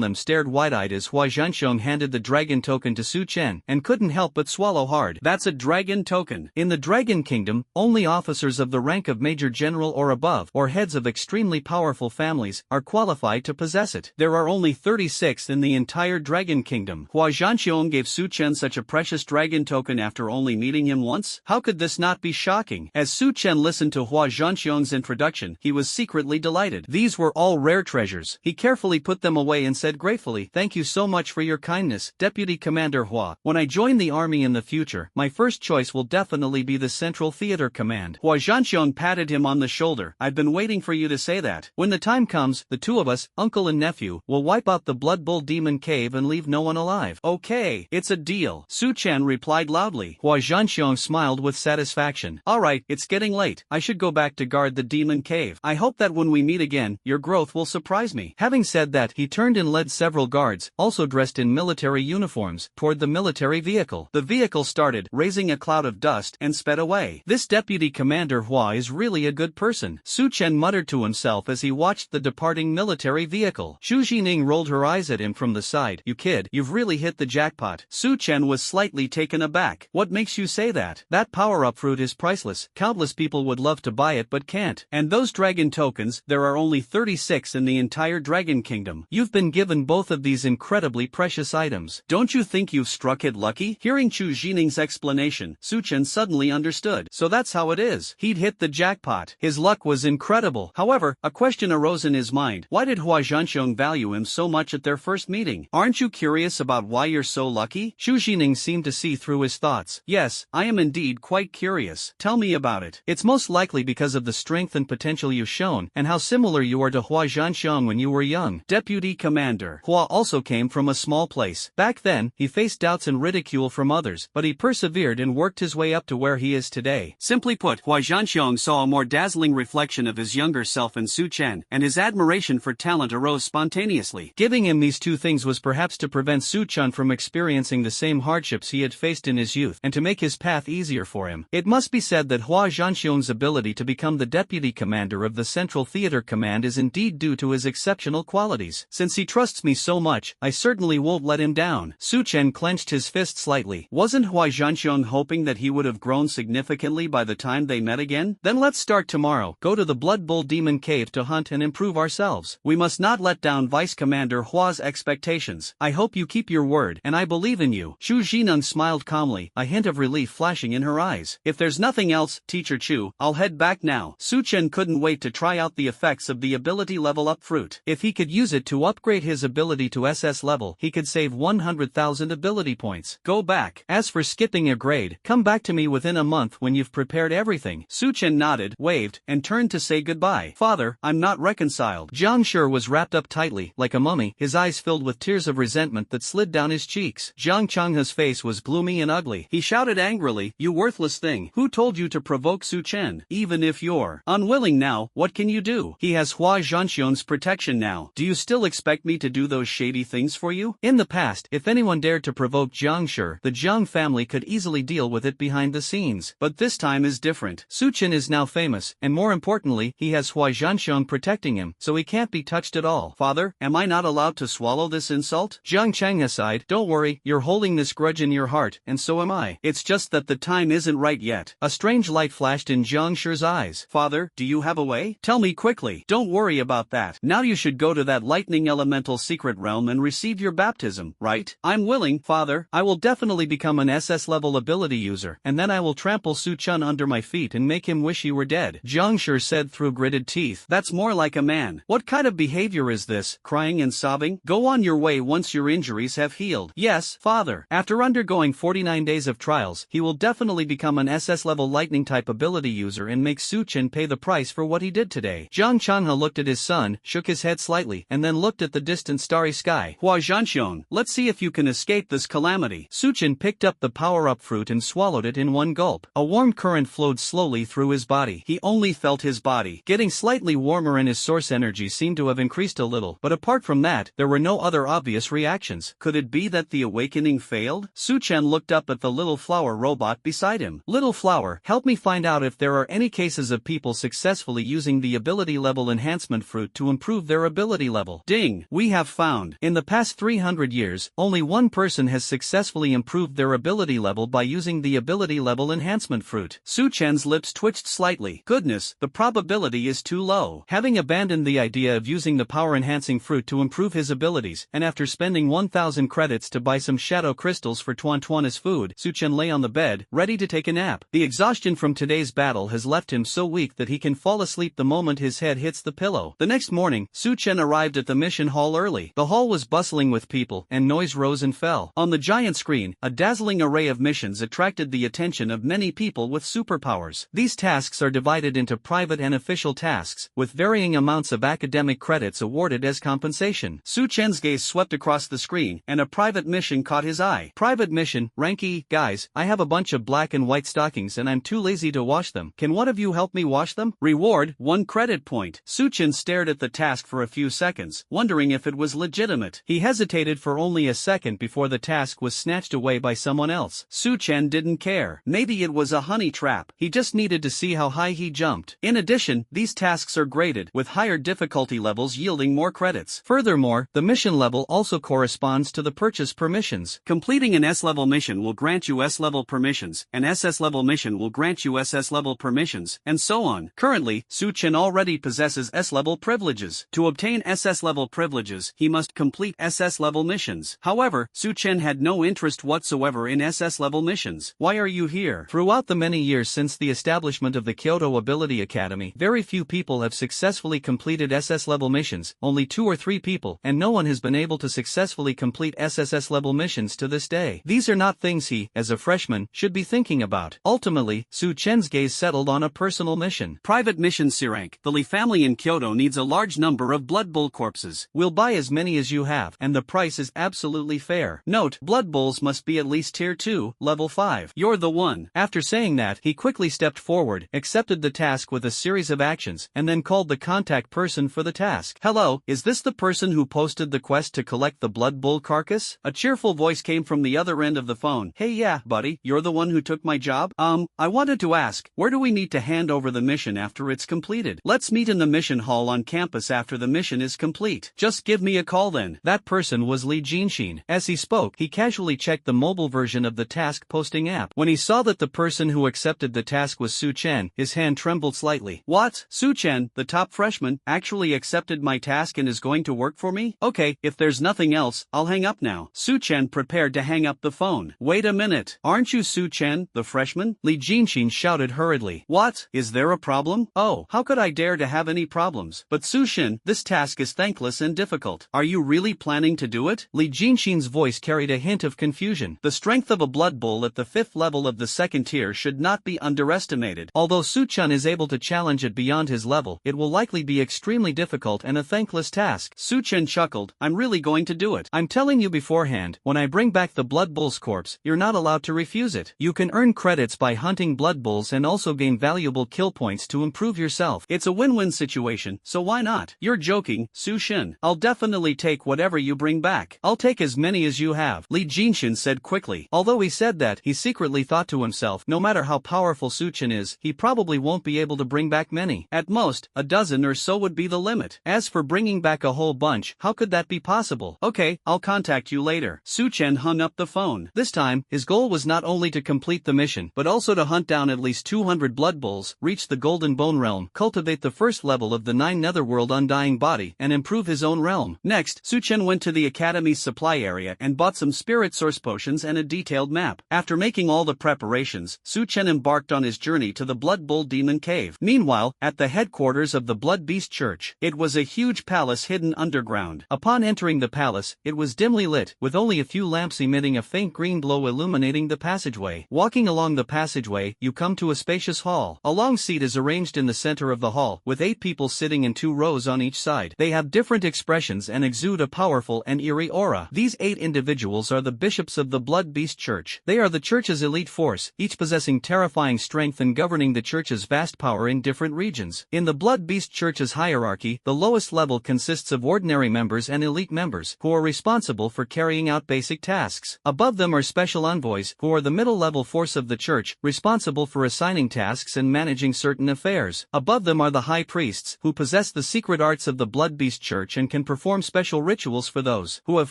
them stared wide-eyed as Hua Zhanxiong handed the dragon token to Su-chen, and couldn't help but swallow hard. That's a dragon token. In the Dragon Kingdom, only officers of the rank of Major General or above, or heads of extremely powerful families, are qualified to possess it. There are only 36 in the entire Dragon Kingdom. Hua Zhanxiong gave Su-chen such a precious dragon token after only meeting him once? How could this not be shocking? As Su-chen listened to Hua Zhanxiong's introduction, he was secretly delighted. These were all rare treasures. He carefully put them away and said gratefully, thank you so much for your kindness, Deputy Commander Hua. When I join the army in the future, my first choice will definitely be the Central Theater Command. Hua Zhanxiong patted him on the shoulder. I've been waiting for you to say that. When the time comes, the two of us, uncle and nephew, will wipe out the Blood Bull Demon Cave and leave no one alive. Okay, it's a deal, Su-chen replied loudly. Hua Zhanxiong smiled with satisfaction. Alright, it's getting late. I should go back to guard the Demon Cave. I hope that when we meet again, your growth will surprise me. Having said that, he turned and led several guards, also dressed in military uniforms, toward the military vehicle. The vehicle started, raising a cloud of dust, and sped away. This Deputy Commander Hua is really a good person, Su-chen muttered to himself as he watched the departing military vehicle. Xu Jining rolled her eyes at him from the side. You kid, you've really hit the jackpot. Su-chen was slightly taken aback. What makes you say that? That power-up fruit is priceless. Countless people would love to buy it but can't. And those dragon tokens, there are only 36 in the entire Dragon Kingdom. You've been given both of these incredibly precious items. Don't you think you've struck it lucky? Hearing Xu Jining's explanation, Su-chen suddenly understood. So that's how it is. He'd hit the jackpot. His luck was incredible. However, a question arose in his mind. Why did Hua Zhanxiong value him so much at their first meeting? Aren't you curious about why you're so lucky? Xu Jining seemed to see through his thoughts. Yes, I am indeed quite curious. Tell me about it. It's most likely because of the strength and potential you've shown, and how similar you are to Hua Zhanxiong when you were young. Deputy Commander Hua also came from a small place. Back then, he faced doubts and ridicule from others, but he persevered and worked his way up to where he is today. Simply put, Hua Zhanxiong saw a more dazzling reflection of his younger self in Su-chen, and his admiration for talent arose spontaneously. Giving him these two things was perhaps to prevent Su-chen from experiencing the same hardships he had faced in his youth, and to make his path easier for him. It must be said that Hua Zhanxiong's ability to become the deputy commander of the Central Theater Command is indeed due to his exceptional qualities. Since he trusts me so much, I certainly won't let him down. Su-chen clenched his fist slightly. Wasn't Hua Zhanxiong hoping that he would have grown significantly by the time they met again? Then let's start tomorrow. Go to the Blood Bull Demon Cave to hunt and improve ourselves. We must not let down Vice Commander Hua's expectations. I hope you keep your word, and I believe in you. Xu Jineng smiled calmly, a hint of relief flashing in her eyes. If there's nothing else, Teacher Chu, I'll head back now. Su-chen couldn't wait to try out the effects of the ability level up fruit. If he could use it to upgrade his ability to SS level, he could save 100,000 ability points. Go back. As for skipping a grade, come back to me within a month when you've prepared everything. Su-chen nodded, waved, and turned to say goodbye. Father, I'm not reconciled. Jiang Shi was wrapped up tightly, like a mummy, his eyes filled with tears of resentment that slid down his cheeks. Jiang Changhe's face was gloomy and ugly. He shouted angrily, you worthless thing, who told you to provoke Su-chen? Even if you're unwilling now, what can you do? He has Hua Zhanxiong's protection now. Do you still expect me to do those shady things things for you? In the past, if anyone dared to provoke Jiang Shi, the Jiang family could easily deal with it behind the scenes. But this time is different. Su Chen is now famous, and more importantly, he has Hua Zhanxiong protecting him, so he can't be touched at all. Father, am I not allowed to swallow this insult? Jiang Chang aside, don't worry, you're holding this grudge in your heart, and so am I. It's just that the time isn't right yet. A strange light flashed in Jiang Shi's eyes. Father, do you have a way? Tell me quickly. Don't worry about that. Now you should go to that lightning elemental secret realm and receive your baptism, right? I'm willing, Father. I will definitely become an SS level ability user, and then I will trample Su Chen under my feet and make him wish he were dead. Jiang Shi said through gritted teeth. That's more like a man. What kind of behavior is this? Crying and sobbing? Go on your way once your injuries have healed. Yes, Father. After undergoing 49 days of trials, he will definitely become an SS level lightning type ability user and make Su Chen pay the price for what he did today. Jiang Changhe looked at his son, shook his head slightly, and then looked at the distant starry sky. Hua Zhanxiong, let's see if you can escape this calamity. Su Chen picked up the power-up fruit and swallowed it in one gulp. A warm current flowed slowly through his body. He only felt his body getting slightly warmer and his source energy seemed to have increased a little, but apart from that, there were no other obvious reactions. Could it be that the awakening failed? Su Chen looked up at the little flower robot beside him. Little flower, help me find out if there are any cases of people successfully using the ability level enhancement fruit to improve their ability level. Ding! We have found. In the past 300 years, only one person has successfully improved their ability level by using the ability level enhancement fruit. Su Chen's lips twitched slightly. Goodness, the probability is too low. Having abandoned the idea of using the power-enhancing fruit to improve his abilities, and after spending 1,000 credits to buy some shadow crystals for Tuan Tuan as food, Su Chen lay on the bed, ready to take a nap. The exhaustion from today's battle has left him so weak that he can fall asleep the moment his head hits the pillow. The next morning, Su Chen arrived at the mission hall early. The hall was bustling with people, and noise rose and fell. On the giant screen, a dazzling array of missions attracted the attention of many people with superpowers. These tasks are divided into private and official tasks, with varying amounts of academic credits awarded as compensation. Su Chen's gaze swept across the screen, and a private mission caught his eye. Private mission, rank E. Guys, I have a bunch of black and white stockings and I'm too lazy to wash them. Can one of you help me wash them? Reward, 1 credit point. Su Chen stared at the task for a few seconds, wondering if it was legitimate. He hesitated for only a second before the task was snatched away by someone else. Su Chen didn't care. Maybe it was a honey trap. He just needed to see how high he jumped. In addition, these tasks are graded, with higher difficulty levels yielding more credits. Furthermore, the mission level also corresponds to the purchase permissions. Completing an S-level mission will grant you S-level permissions, an SS-level mission will grant you SS-level permissions, and so on. Currently, Su Chen already possesses S-level privileges. To obtain SS-level privileges, he must complete SS-level missions. However, Su Chen had no interest whatsoever in SS-level missions. Why are you here? Throughout the many years since the establishment of the Kyoto Ability Academy, very few people have successfully completed SS-level missions, only 2 or 3 people, and no one has been able to successfully complete SSS-level missions to this day. These are not things he, as a freshman, should be thinking about. Ultimately, Su Chen's gaze settled on a personal mission. Private mission C-rank. The Li family in Kyoto needs a large number of Blood Bull corpses. We'll buy as many as you have, and the price is absolutely fair. Note, Blood Bulls must be at least tier 2, level 5. You're the one. After saying that, he quickly stepped forward, accepted the task with a series of actions, and then called the contact person for the task. Hello, is this the person who posted the quest to collect the Blood Bull carcass? A cheerful voice came from the other end of the phone. Hey yeah, buddy, you're the one who took my job? I wanted to ask, where do we need to hand over the mission after it's completed? Let's meet in the mission hall on campus after the mission is complete. Just give me a call then. That person was Li Jinxin. As he spoke, he casually checked the mobile version of the task posting app. When he saw that the person who accepted the task was Su Chen, his hand trembled slightly. What? Su Chen, the top freshman, actually accepted my task and is going to work for me? Okay, if there's nothing else, I'll hang up now. Su Chen prepared to hang up the phone. Wait a minute. Aren't you Su Chen, the freshman? Li Jinxin shouted hurriedly. What? Is there a problem? Oh, how could I dare to have any problems? But Su Chen, this task is thankless and difficult. Are you really planning to do it? Li Jinxin's voice carried a hint of confusion. The strength of a Blood Bull at the 5th level of the 2nd tier should not be underestimated. Although Su Chen is able to challenge it beyond his level, it will likely be extremely difficult and a thankless task. Su Chen chuckled. I'm really going to do it. I'm telling you beforehand, when I bring back the Blood Bull's corpse, you're not allowed to refuse it. You can earn credits by hunting Blood Bulls and also gain valuable kill points to improve yourself. It's a win-win situation, so why not? You're joking, Su Chen. I'll definitely take whatever you bring back. I'll take as many as you have, Li Jinshin said quickly. Although he said that, he secretly thought to himself, no matter how powerful Su Chen is, he probably won't be able to bring back many. At most, a dozen or so would be the limit. As for bringing back a whole bunch, how could that be possible? Okay, I'll contact you later. Su Chen hung up the phone. This time, his goal was not only to complete the mission, but also to hunt down at least 200 blood bulls, reach the Golden Bone Realm, cultivate the first level of the 9 Netherworld Undying Body, and improve his own realm. Next, Su Chen went to the Academy's supply area and bought some spirit source potions and a detailed map. After making all the preparations, Su Chen embarked on his journey to the Blood Bull Demon Cave. Meanwhile, at the headquarters of the Blood Beast Church, it was a huge palace hidden underground. Upon entering the palace, it was dimly lit, with only a few lamps emitting a faint green glow illuminating the passageway. Walking along the passageway, you come to a spacious hall. A long seat is arranged in the center of the hall, with 8 people sitting in 2 rows on each side. They have different expressions and exude a powerful and eerie aura. These 8 individuals are the bishops of the Blood Beast Church. They are the church's elite force, each possessing terrifying strength and governing the church's vast power in different regions. In the Blood Beast Church's hierarchy, the lowest level consists of ordinary members and elite members, who are responsible for carrying out basic tasks. Above them are special envoys, who are the middle-level force of the church, responsible for assigning tasks and managing certain affairs. Above them are the high priests, who possess the secret arts of the Blood Beast Church and can perform special rituals for those who have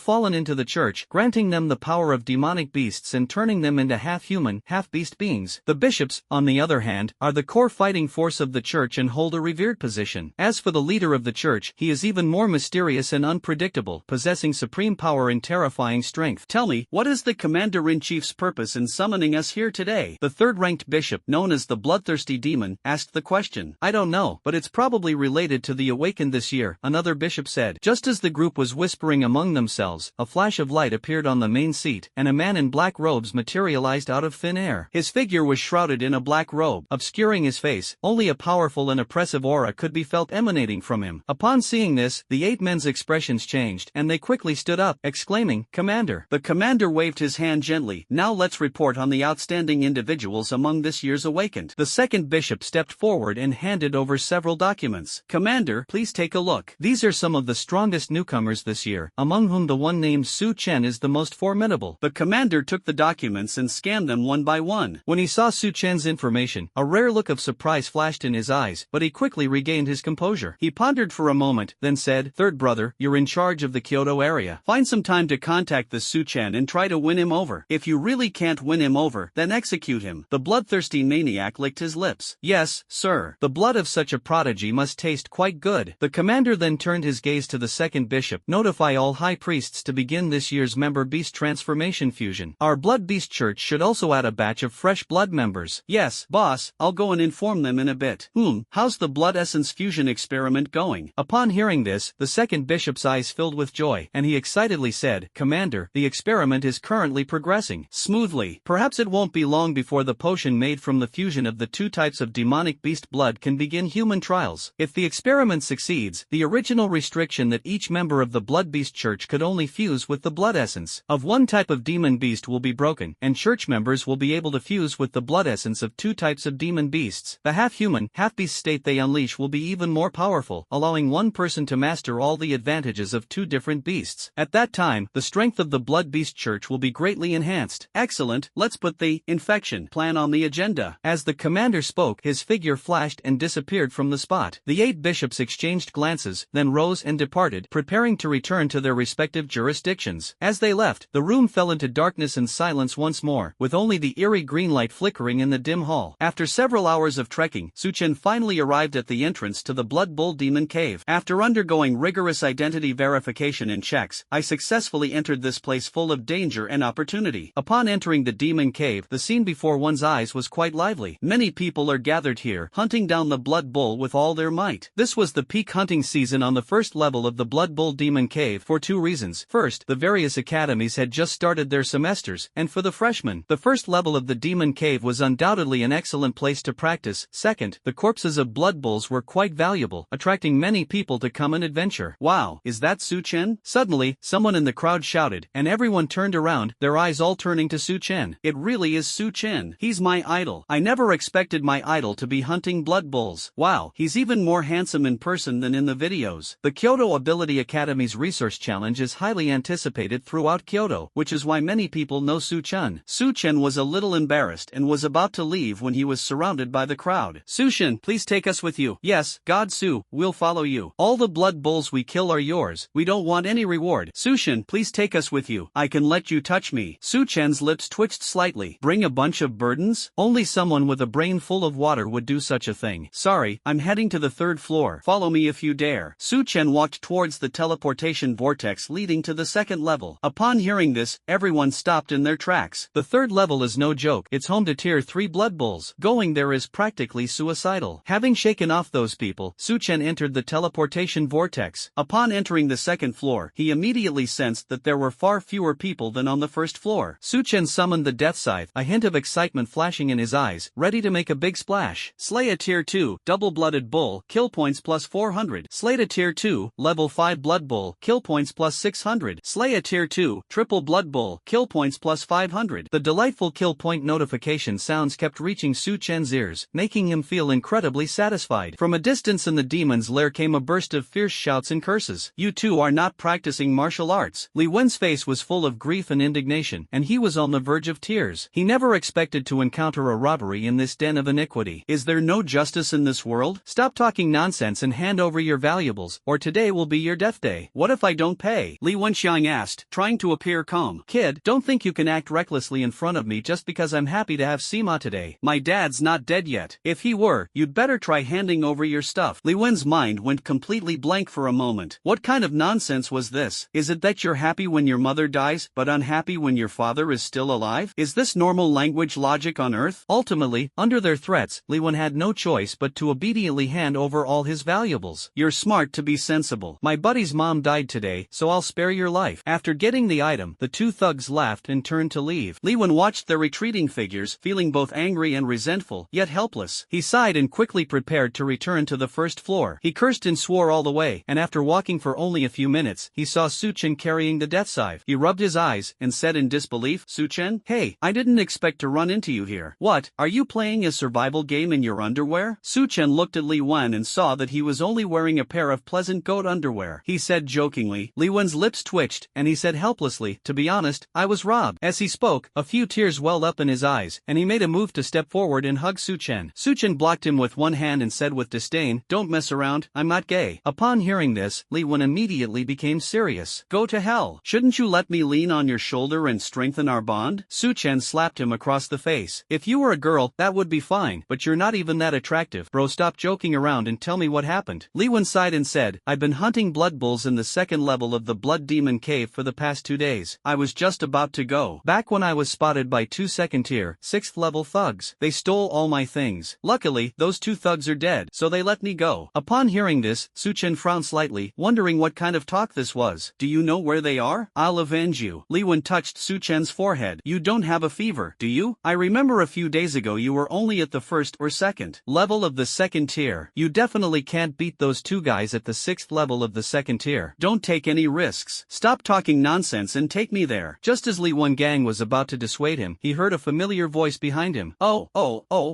fallen into the church, granting them the power of demonic beasts and turning them into half-human, half-beast beings. The bishops, on the other hand, are the core fighting force of the church and hold a revered position. As for the leader of the church, he is even more mysterious and unpredictable, possessing supreme power and terrifying strength. Tell me, what is the Commander-in-Chief's purpose in summoning us here today? The third-ranked bishop, known as the Bloodthirsty Demon, asked the question. I don't know, but it's probably related to the awakened this year, another bishop said. Just as the group was whispering among themselves, a flash of light appeared on the main seat, and a man in black robes materialized out of thin air. His figure was shrouded in a black robe, obscuring his face. Only a powerful and oppressive aura could be felt emanating from him. Upon seeing this, the 8 men's expressions changed, and they quickly stood up, exclaiming, "Commander!" The commander waved his hand gently. Now let's report on the outstanding individuals among this year's awakened. The second bishop stepped forward and handed over several documents. Commander, please take a look. These are some of the strongest newcomers this year, among whom the one named Su Chen is the most formidable. The commander took the documents and scanned them one by one. When he saw Su Chen's information, a rare look of surprise flashed in his eyes, but he quickly regained his composure. He pondered for a moment, then said, "Third brother, you're in charge of the Kyoto area. Find some time to contact this Su Chen and try to win him over. If you really can't win him over, then execute him." The bloodthirsty maniac licked his lips. "Yes, sir. The blood of such a prodigy must taste quite good." The commander then turned his gaze to the second bishop. "Notify all high priests to begin this year's member beast transformation fusion. Our Blood Beast Church should also add a batch of fresh blood members." "Yes, boss, I'll go and inform them in a bit." How's the blood essence fusion experiment going?" Upon hearing this, the second bishop's eyes filled with joy, and he excitedly said, "Commander, the experiment is currently progressing smoothly. Perhaps it won't be long before the potion made from the fusion of the 2 types of demonic beast blood can begin human trials. If the experiment succeeds, the original restriction that each member of the Blood Beast Church could only fuse with the blood essence of one type of demon beast will be broken, and church members will be able to fuse with the blood essence of 2 types of demon beasts. The half-human, half-beast state they unleash will be even more powerful, allowing one person to master all the advantages of 2 different beasts. At that time, the strength of the Blood Beast Church will be greatly enhanced." "Excellent, let's put the infection plan on the agenda." As the commander spoke, his figure flashed and disappeared from the spot. The 8 bishops exchanged glances, then rose and departed, preparing to return to their respective jurisdictions. As they left, the room fell into darkness and silence once more, with only the eerie green light flickering in the dim hall. After several hours of trekking, Su Chen finally arrived at the entrance to the Blood Bull Demon Cave. "After undergoing rigorous identity verification and checks, I successfully entered this place full of danger and opportunity." Upon entering the Demon Cave, the scene before one's eyes was quite lively. Many people are gathered here, hunting down the Blood Bull with all their might. This was the peak hunting season on the first level of the Blood Bull Demon Cave for 2 reasons. First, the various academies had just started their semesters, and for the freshmen, the first level of the Demon Cave was undoubtedly an excellent place to practice. Second, the corpses of blood bulls were quite valuable, attracting many people to come and adventure. "Wow, is that Su Chen?" Suddenly, someone in the crowd shouted, and everyone turned around, their eyes all turning to Su Chen. "It really is Su Chen. He's my idol. I never expected my idol to be hunting blood bulls. Wow, he's even more handsome in person than in the videos." The Kyoto Ability Academy's Resource Challenge is highly anticipated throughout Kyoto, which is why many people know Su-chan. Su-chan was a little embarrassed and was about to leave when he was surrounded by the crowd. Su-chan, please take us with you. Yes, God Su, we'll follow you. All the blood bulls we kill are yours. We don't want any reward. Su-chan, please take us with you. I can let you touch me. Su-chan's lips twitched slightly. Bring a bunch of burdens? Only someone with a brain full of water would do such a thing. Sorry, I'm heading to the 3rd floor. Follow me if you dare. Su-chan walked towards the teleportation vortex leading to the 2nd level. Upon hearing this, everyone stopped in their tracks. The 3rd level is no joke. It's home to tier 3 blood bulls. Going there is practically suicidal. Having shaken off those people, Su-chan entered the teleportation vortex. Upon entering the 2nd floor, he immediately sensed that there were far fewer people than on the 1st floor. Su-chan summoned the death scythe, a hint of excitement flashing in his eyes, ready to make a big splash. Slay a tier 2, double-blooded bull, kill points plus 400. Slay a tier 2, level 5 blood bull, kill points plus 600. Slay a tier 2, triple blood bull, kill points plus 500. The delightful kill point notification sounds kept reaching Su-chan's ears, making him feel incredibly satisfied. From a distance in the demon's lair came a burst of fierce shouts and curses. You two are not practicing martial arts. Li Wen's face was full of grief and indignation, and he was on the verge of tears. He never expected to encounter a robbery in this den of iniquity. Is there no justice in this world? Stop talking nonsense and hand over your valuables, or today will be your death day. What if I don't pay? Li Wenxiang asked, trying to appear calm. Kid, don't think you can act recklessly in front of me just because I'm happy to have Sima today. My dad's not dead yet. If he were, you'd better try handing over your stuff. Li Wen's mind went completely blank for a moment. What kind of nonsense was this? Is it that you're happy when your mother dies, but unhappy when your father is still alive? Is this normal language logic on Earth? Ultimately, under their threats, Li Wen had no choice but to obediently hand over all his valuables. You're smart to be sensible. My buddy's mom died today, so I'll spare your life. After getting the item, the two thugs laughed and turned to leave. Li Wen watched their retreating figures, feeling both angry and resentful, yet helpless. He sighed and quickly prepared to return to the 1st floor. He cursed and swore all the way, and after walking for only a few minutes, he saw Su-chan carrying the death scythe. He rubbed his eyes and said in disbelief, Su-chan? Hey, I didn't expect to run into you here. What, are you playing a survival game in your underwear? Su-chan looked at Li Wen and saw that he was only wearing a pair of pleasant goat underwear. He said jokingly. Li Wen's lips twitched, and he said helplessly, to be honest, I was robbed. As he spoke, a few tears welled up in his eyes, and he made a move to step forward and hug Su-chan. Su-chan blocked him with one hand and said with disdain, don't mess around, I'm not gay. Upon hearing this, Li Wen immediately became serious. Go to hell. Shouldn't you let me lean on your shoulder and strengthen our bond? Su-chan slapped him across the face. If you were a girl, that would be fine, but you're not even that attractive. Bro, stop joking around and tell me what happened. Li Wen sighed and said, I've been hunting blood bulls in the 2nd level of the Blood Demon Cave for the past 2 days. I was just about to go back when I was spotted by 2 2nd tier, 6th level thugs. They stole all my things. Luckily, those 2 thugs are dead, so they let me go. Upon hearing this, Su-chan frowned slightly, wondering what kind of talk this was. Do you know where they are? I'll avenge you. Li Wen touched Su-chan's forehead. You don't have a fever, do you? I remember a few days ago you were only at the 1st or 2nd level of the 2nd tier. You definitely can't beat those 2 guys at the 6th level of the 2nd tier. Don't take any risks. Stop talking nonsense and take me there. Just as Li Wengang was about to dissuade him, he heard a familiar voice behind him. Oh,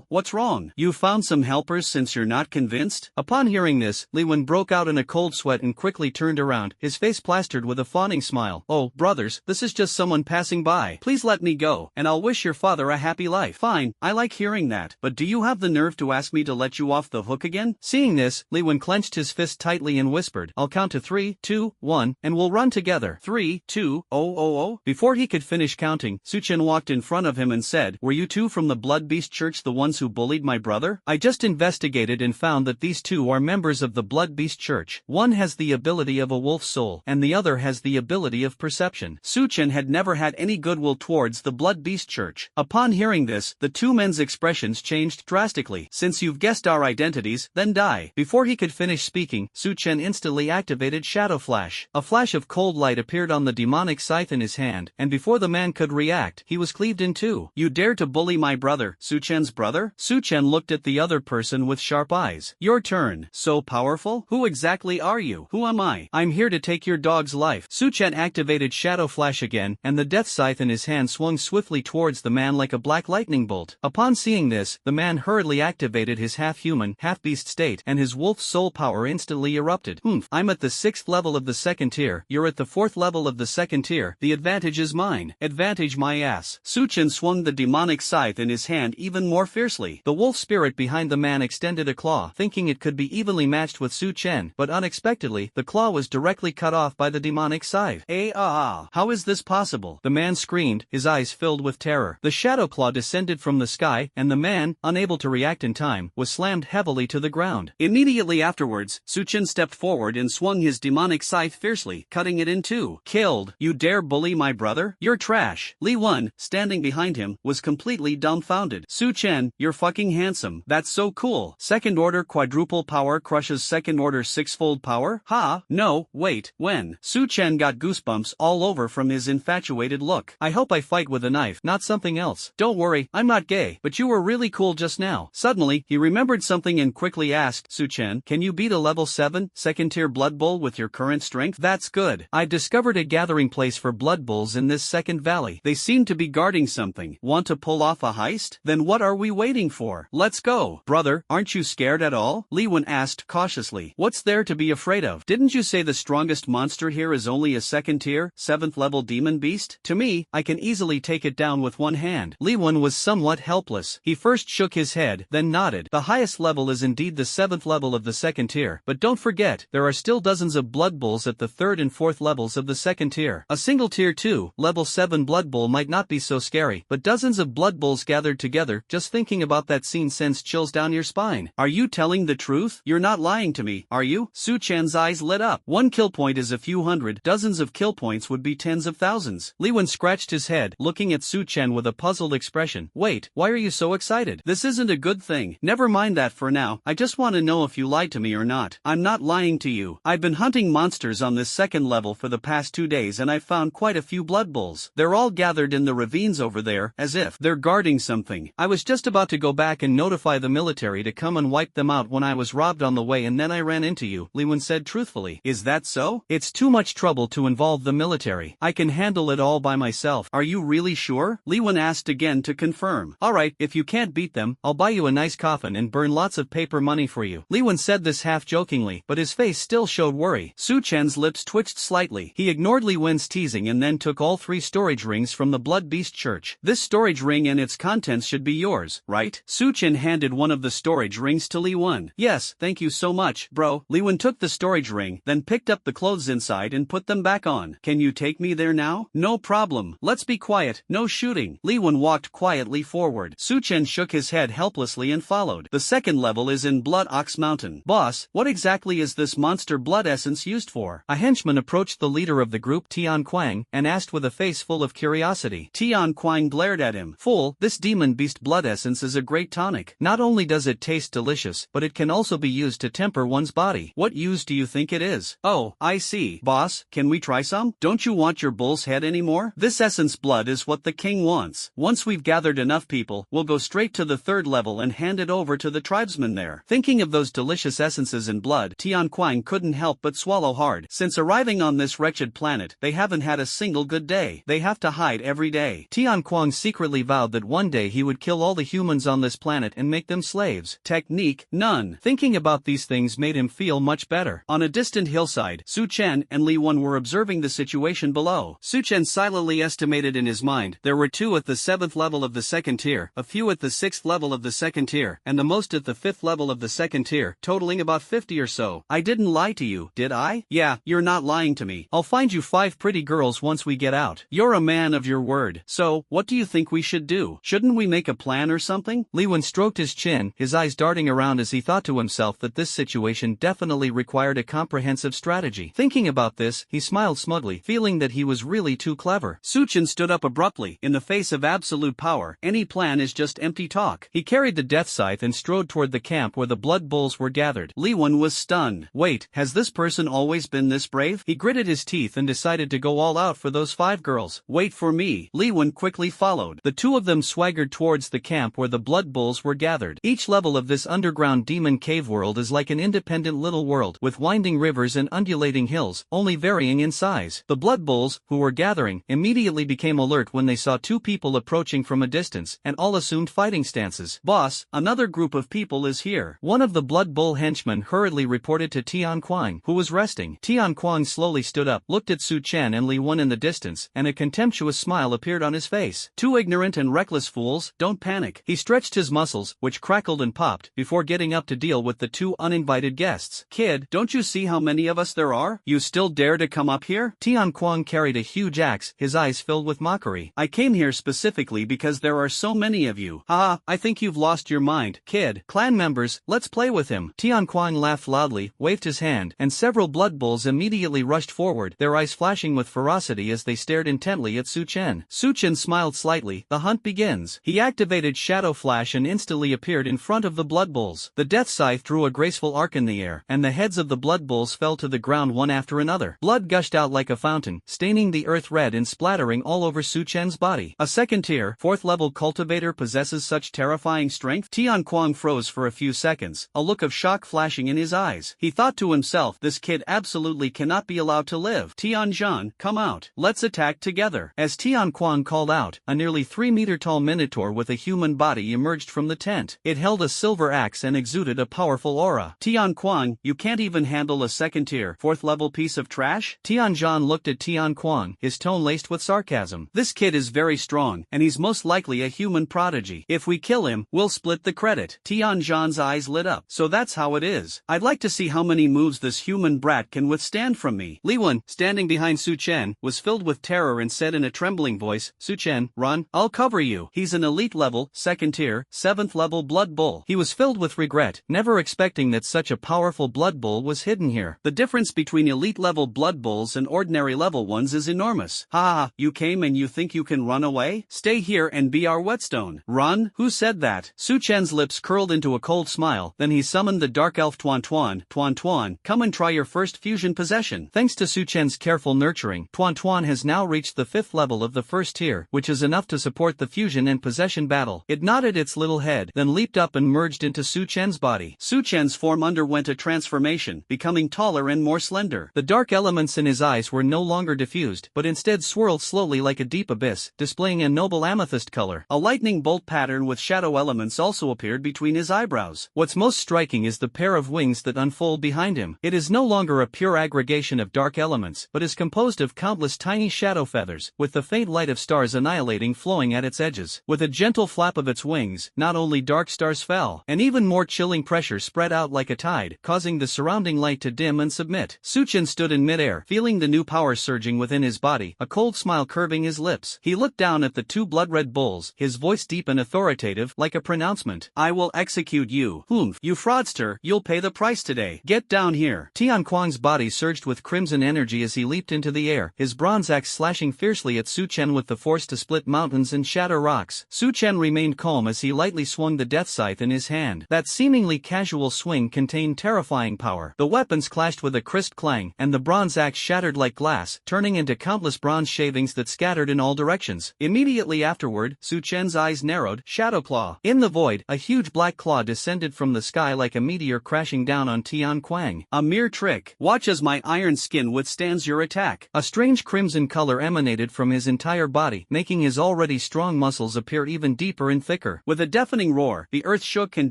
what's wrong? You found some helpers since you're not convinced? Upon hearing this, Li Wen broke out in a cold sweat and quickly turned around, his face plastered with a fawning smile. Oh, brothers, this is just someone passing by. Please let me go, and I'll wish your father a happy life. Fine, I like hearing that, but do you have the nerve to ask me to let you off the hook again? Seeing this, Li Wen clenched his fist tightly and whispered, I'll count to 3, 2, 1, and we'll run together. 3, 2, oh. Before he could finish counting, Su-chan walked in front of him and said, were you two from the Blood Beast Church the ones who bullied my brother? I just investigated and found that these two are members of the Blood Beast Church. One has the ability of a wolf's soul, and the other has the ability of perception. Su-chan had never had any goodwill towards the Blood Beast Church. Upon hearing this, the two men's expressions changed drastically. Since you've guessed our identities, then die. Before he could finish speaking, Su-chan instantly activated Shadow Flash. A flash of cold light appeared on the demonic scythe in his hand, and before the man could react, he was cleaved in two. You dare to bully my brother, Su-chan's brother? Su-chan looked at the other person with sharp eyes. Your turn. So powerful? Who exactly are you? Who am I? I'm here to take your dog's life. Su-chan activated Shadow Flash again, and the death scythe in his hand swung swiftly towards the man like a black lightning bolt. Upon seeing this, the man hurriedly activated his half-human, half-beast state, and his wolf soul power instantly erupted. I'm at the 6th level of the second tier, you're at the 4th level of the second tier, the advantage is mine. Advantage my ass. Su Chen swung the demonic scythe in his hand even more fiercely. The wolf spirit behind the man extended a claw, thinking it could be evenly matched with Su Chen, but unexpectedly, the claw was directly cut off by the demonic scythe. How is this possible? The man screamed, his eyes filled with terror. The shadow claw descended from the sky, and the man, unable to react in time, was slammed heavily to the ground. Immediately afterwards, Su Chen stepped forward and swung his demonic scythe fiercely, cutting it in two. Killed. You dare bully my brother? You're trash. Li Wen, standing behind him, was completely dumbfounded. Su Chen, you're fucking handsome. That's so cool. Second order quadruple power crushes second order sixfold power? Ha? No, wait, when? Su Chen got goosebumps all over from his infatuated look. I hope I fight with a knife, not something else. Don't worry, I'm not gay, but you were really cool just now. Suddenly, he remembered something and quickly asked, Su Chen, can you beat a level 7, second tier blood bowl with your current strength? That's good. I discovered a gathering place for blood bulls in this second valley. They seem to be guarding something. Want to pull off a heist? Then what are we waiting for? Let's go. Brother, aren't you scared at all? Li Wen asked cautiously. What's there to be afraid of? Didn't you say the strongest monster here is only a second tier, 7th level demon beast? To me, I can easily take it down with one hand. Li Wen was somewhat helpless. He first shook his head, then nodded. The highest level is indeed the 7th level of the second tier, but don't forget, there are still dozens of blood bulls at the 3rd and 4th levels of the second tier. A single tier 2, level 7 blood bull might not be so scary, but dozens of blood bulls gathered together, just thinking about that scene sends chills down your spine. Are you telling the truth? You're not lying to me, are you? Su Chen's eyes lit up. One kill point is a few hundred, dozens of kill points would be tens of thousands. Li Wen scratched his head, looking at Su Chen with a puzzled expression. Wait, why are you so excited? This isn't a good thing. Never mind that for now, I just want to know if you lied to me or not. I'm not lying to you. I've been hunting monsters on this second level for the past 2 days and I've found quite a few blood bulls. They're all gathered in the ravines over there, as if they're guarding something. I was just about to go back and notify the military to come and wipe them out when I was robbed on the way and then I ran into you, Li Wen said truthfully. Is that so? It's too much trouble to involve the military. I can handle it all by myself. Are you really sure? Li Wen asked again to confirm. Alright, if you can't beat them, I'll buy you a nice coffin and burn lots of paper money for you. Li Wen said this half jokingly, but his face still showed worry. Su Chen's lips twitched slightly. He ignored Li Wen's teasing and then took all 3 storage rings from the Blood Beast Church. This storage ring and its contents should be yours, right? Su Chen handed one of the storage rings to Li Wen. Yes, thank you so much, bro. Li Wen took the storage ring, then picked up the clothes inside and put them back on. Can you take me there now? No problem. Let's be quiet, no shooting. Li Wen walked quietly forward. Su Chen shook his head helplessly and followed. The second level is in Blood Ox Mountain. Boss, what exactly is this monster blood essence used for? A henchman approached the leader of the group Tian Quang and asked with a face full of curiosity. Tian Quang glared at him. Fool, this demon beast blood essence is a great tonic. Not only does it taste delicious, but it can also be used to temper one's body. What use do you think it is? Oh, I see. Boss, can we try some? Don't you want your bull's head anymore? This essence blood is what the king wants. Once we've gathered enough people, we'll go straight to the 3rd level and hand it over to the tribesmen there. Thinking of those delicious essences in blood, Tian Quang couldn't help but swallow hard. Since arriving on this wretched planet, they haven't had a single good day. They have to hide every day. Tian Quang secretly vowed that one day he would kill all the humans on this planet and make them slaves. Technique, none. Thinking about these things made him feel much better. On a distant hillside, Su Chen and Li Wen were observing the situation below. Su Chen silently estimated in his mind there were 2 at the 7th level of the second tier, a few at the 6th level of the second tier, and the most at the 5th level of the second tier, totaling about 50 or so. I didn't lie to you, did I? Yeah, you're not lying to me. I'll find you 5 pretty girls once we get out. You're a man of your word. So, what do you think we should do? Shouldn't we make a plan or something? Li Wen stroked his chin, his eyes darting around as he thought to himself that this situation definitely required a comprehensive strategy. Thinking about this, he smiled smugly, feeling that he was really too clever. Su Chen stood up abruptly. In the face of absolute power, any plan is just empty talk. He carried the death scythe and strode toward the camp where the blood bulls were gathered. Li Wen was stunned. Wait, has this person always been this brave? He gritted his teeth and decided to go all out for those 5 girls. Wait for me. Li Wen quickly followed. The 2 of them swaggered towards the camp where the blood bulls were gathered. Each level of this underground demon cave world is like an independent little world, with winding rivers and undulating hills, only varying in size. The blood bulls, who were gathering, immediately became alert when they saw 2 people approaching from a distance, and all assumed fighting stances. Boss, another group of people is here. One of the blood bull henchmen hurriedly reported to Tian Quang, who was resting. king. Tian Kuang slowly stood up, looked at Su Chen and Li Wen in the distance, and a contemptuous smile appeared on his face. "Two ignorant and reckless fools, don't panic." He stretched his muscles, which crackled and popped, before getting up to deal with the two uninvited guests. "Kid, don't you see how many of us there are? You still dare to come up here?" Tian Kuang carried a huge axe, his eyes filled with mockery. "I came here specifically because there are so many of you. Haha, I think you've lost your mind, kid. Clan members, let's play with him." Tian Kuang laughed loudly, waved his hand, and several blood bulls immediately rushed forward, their eyes flashing with ferocity as they stared intently at Su Chen. Su Chen smiled slightly. "The hunt begins." He activated Shadow Flash and instantly appeared in front of the blood bulls. The death scythe drew a graceful arc in the air, and the heads of the blood bulls fell to the ground one after another. Blood gushed out like a fountain, staining the earth red and splattering all over Su Chen's body. A second-tier, fourth-level cultivator possesses such terrifying strength? Tian Kuang froze for a few seconds, a look of shock flashing in his eyes. He thought to himself, this kid absolutely cannot be allowed to live. "Tian Zhan, come out. Let's attack together." As Tian Kuang called out, a nearly 3-meter-tall minotaur with a human body emerged from the tent. It held a silver axe and exuded a powerful aura. "Tian Kuang, you can't even handle a second-tier, fourth-level piece of trash?" Tian Zhan looked at Tian Kuang, his tone laced with sarcasm. "This kid is very strong, and he's most likely a human prodigy. If we kill him, we'll split the credit." Tian Zhan's eyes lit up. "So that's how it is. I'd like to see how many moves this human brat can withstand from me." Li Wen, standing behind Su Chen, was filled with terror and said in a trembling voice, "Su Chen, run, I'll cover you." He's an elite-level, second-tier, 7th-level blood bull. He was filled with regret, never expecting that such a powerful blood bull was hidden here. The difference between elite-level blood bulls and ordinary-level ones is enormous. "Ha ha, you came and you think you can run away? Stay here and be our whetstone." "Run? Who said that?" Su Chen's lips curled into a cold smile, then he summoned the dark elf Tuan Tuan. "Tuan Tuan, come and try your first fusion possession." Thanks to Su Chen's careful nurturing, Tuan Tuan has now reached the 5th level of the first tier, which is enough to support the fusion and possession battle. It nodded its little head, then leaped up and merged into Su Chen's body. Su Chen's form underwent a transformation, becoming taller and more slender. The dark elements in his eyes were no longer diffused, but instead swirled slowly like a deep abyss, displaying a noble amethyst color. A lightning bolt pattern with shadow elements also appeared between his eyebrows. What's most striking is the pair of wings that unfold behind him. It is no longer a pure aggregation of dark elements, but is composed of countless tiny shadow feathers, with the faint light of stars annihilating flowing at its edges. With a gentle flap of its wings, not only dark stars fell, an even more chilling pressure spread out like a tide, causing the surrounding light to dim and submit. Su Chen stood in midair, feeling the new power surging within his body, a cold smile curving his lips. He looked down at the two blood-red bulls, his voice deep and authoritative, like a pronouncement. "I will execute you. Humph, you fraudster, you'll pay the price today. Get down here." Tian Kuang's body surged with crimson energy as he leaped into the air, his bronze axe slashing fiercely at Su Chen with the force to split mountains and shatter rocks. Su Chen remained calm as he lightly swung the death scythe in his hand. That seemingly casual swing contained terrifying power. The weapons clashed with a crisp clang, and the bronze axe shattered like glass, turning into countless bronze shavings that scattered in all directions. Immediately afterward, Su Chen's eyes narrowed. Shadow Claw. In the void, a huge black claw descended from the sky like a meteor crashing down on Tian Kuang. "A mere trick. Watch as my iron skin withstands your attack." A strange crimson color emanated from his entire body, making his already strong muscles appear even deeper and thicker. With a deafening roar, the earth shook and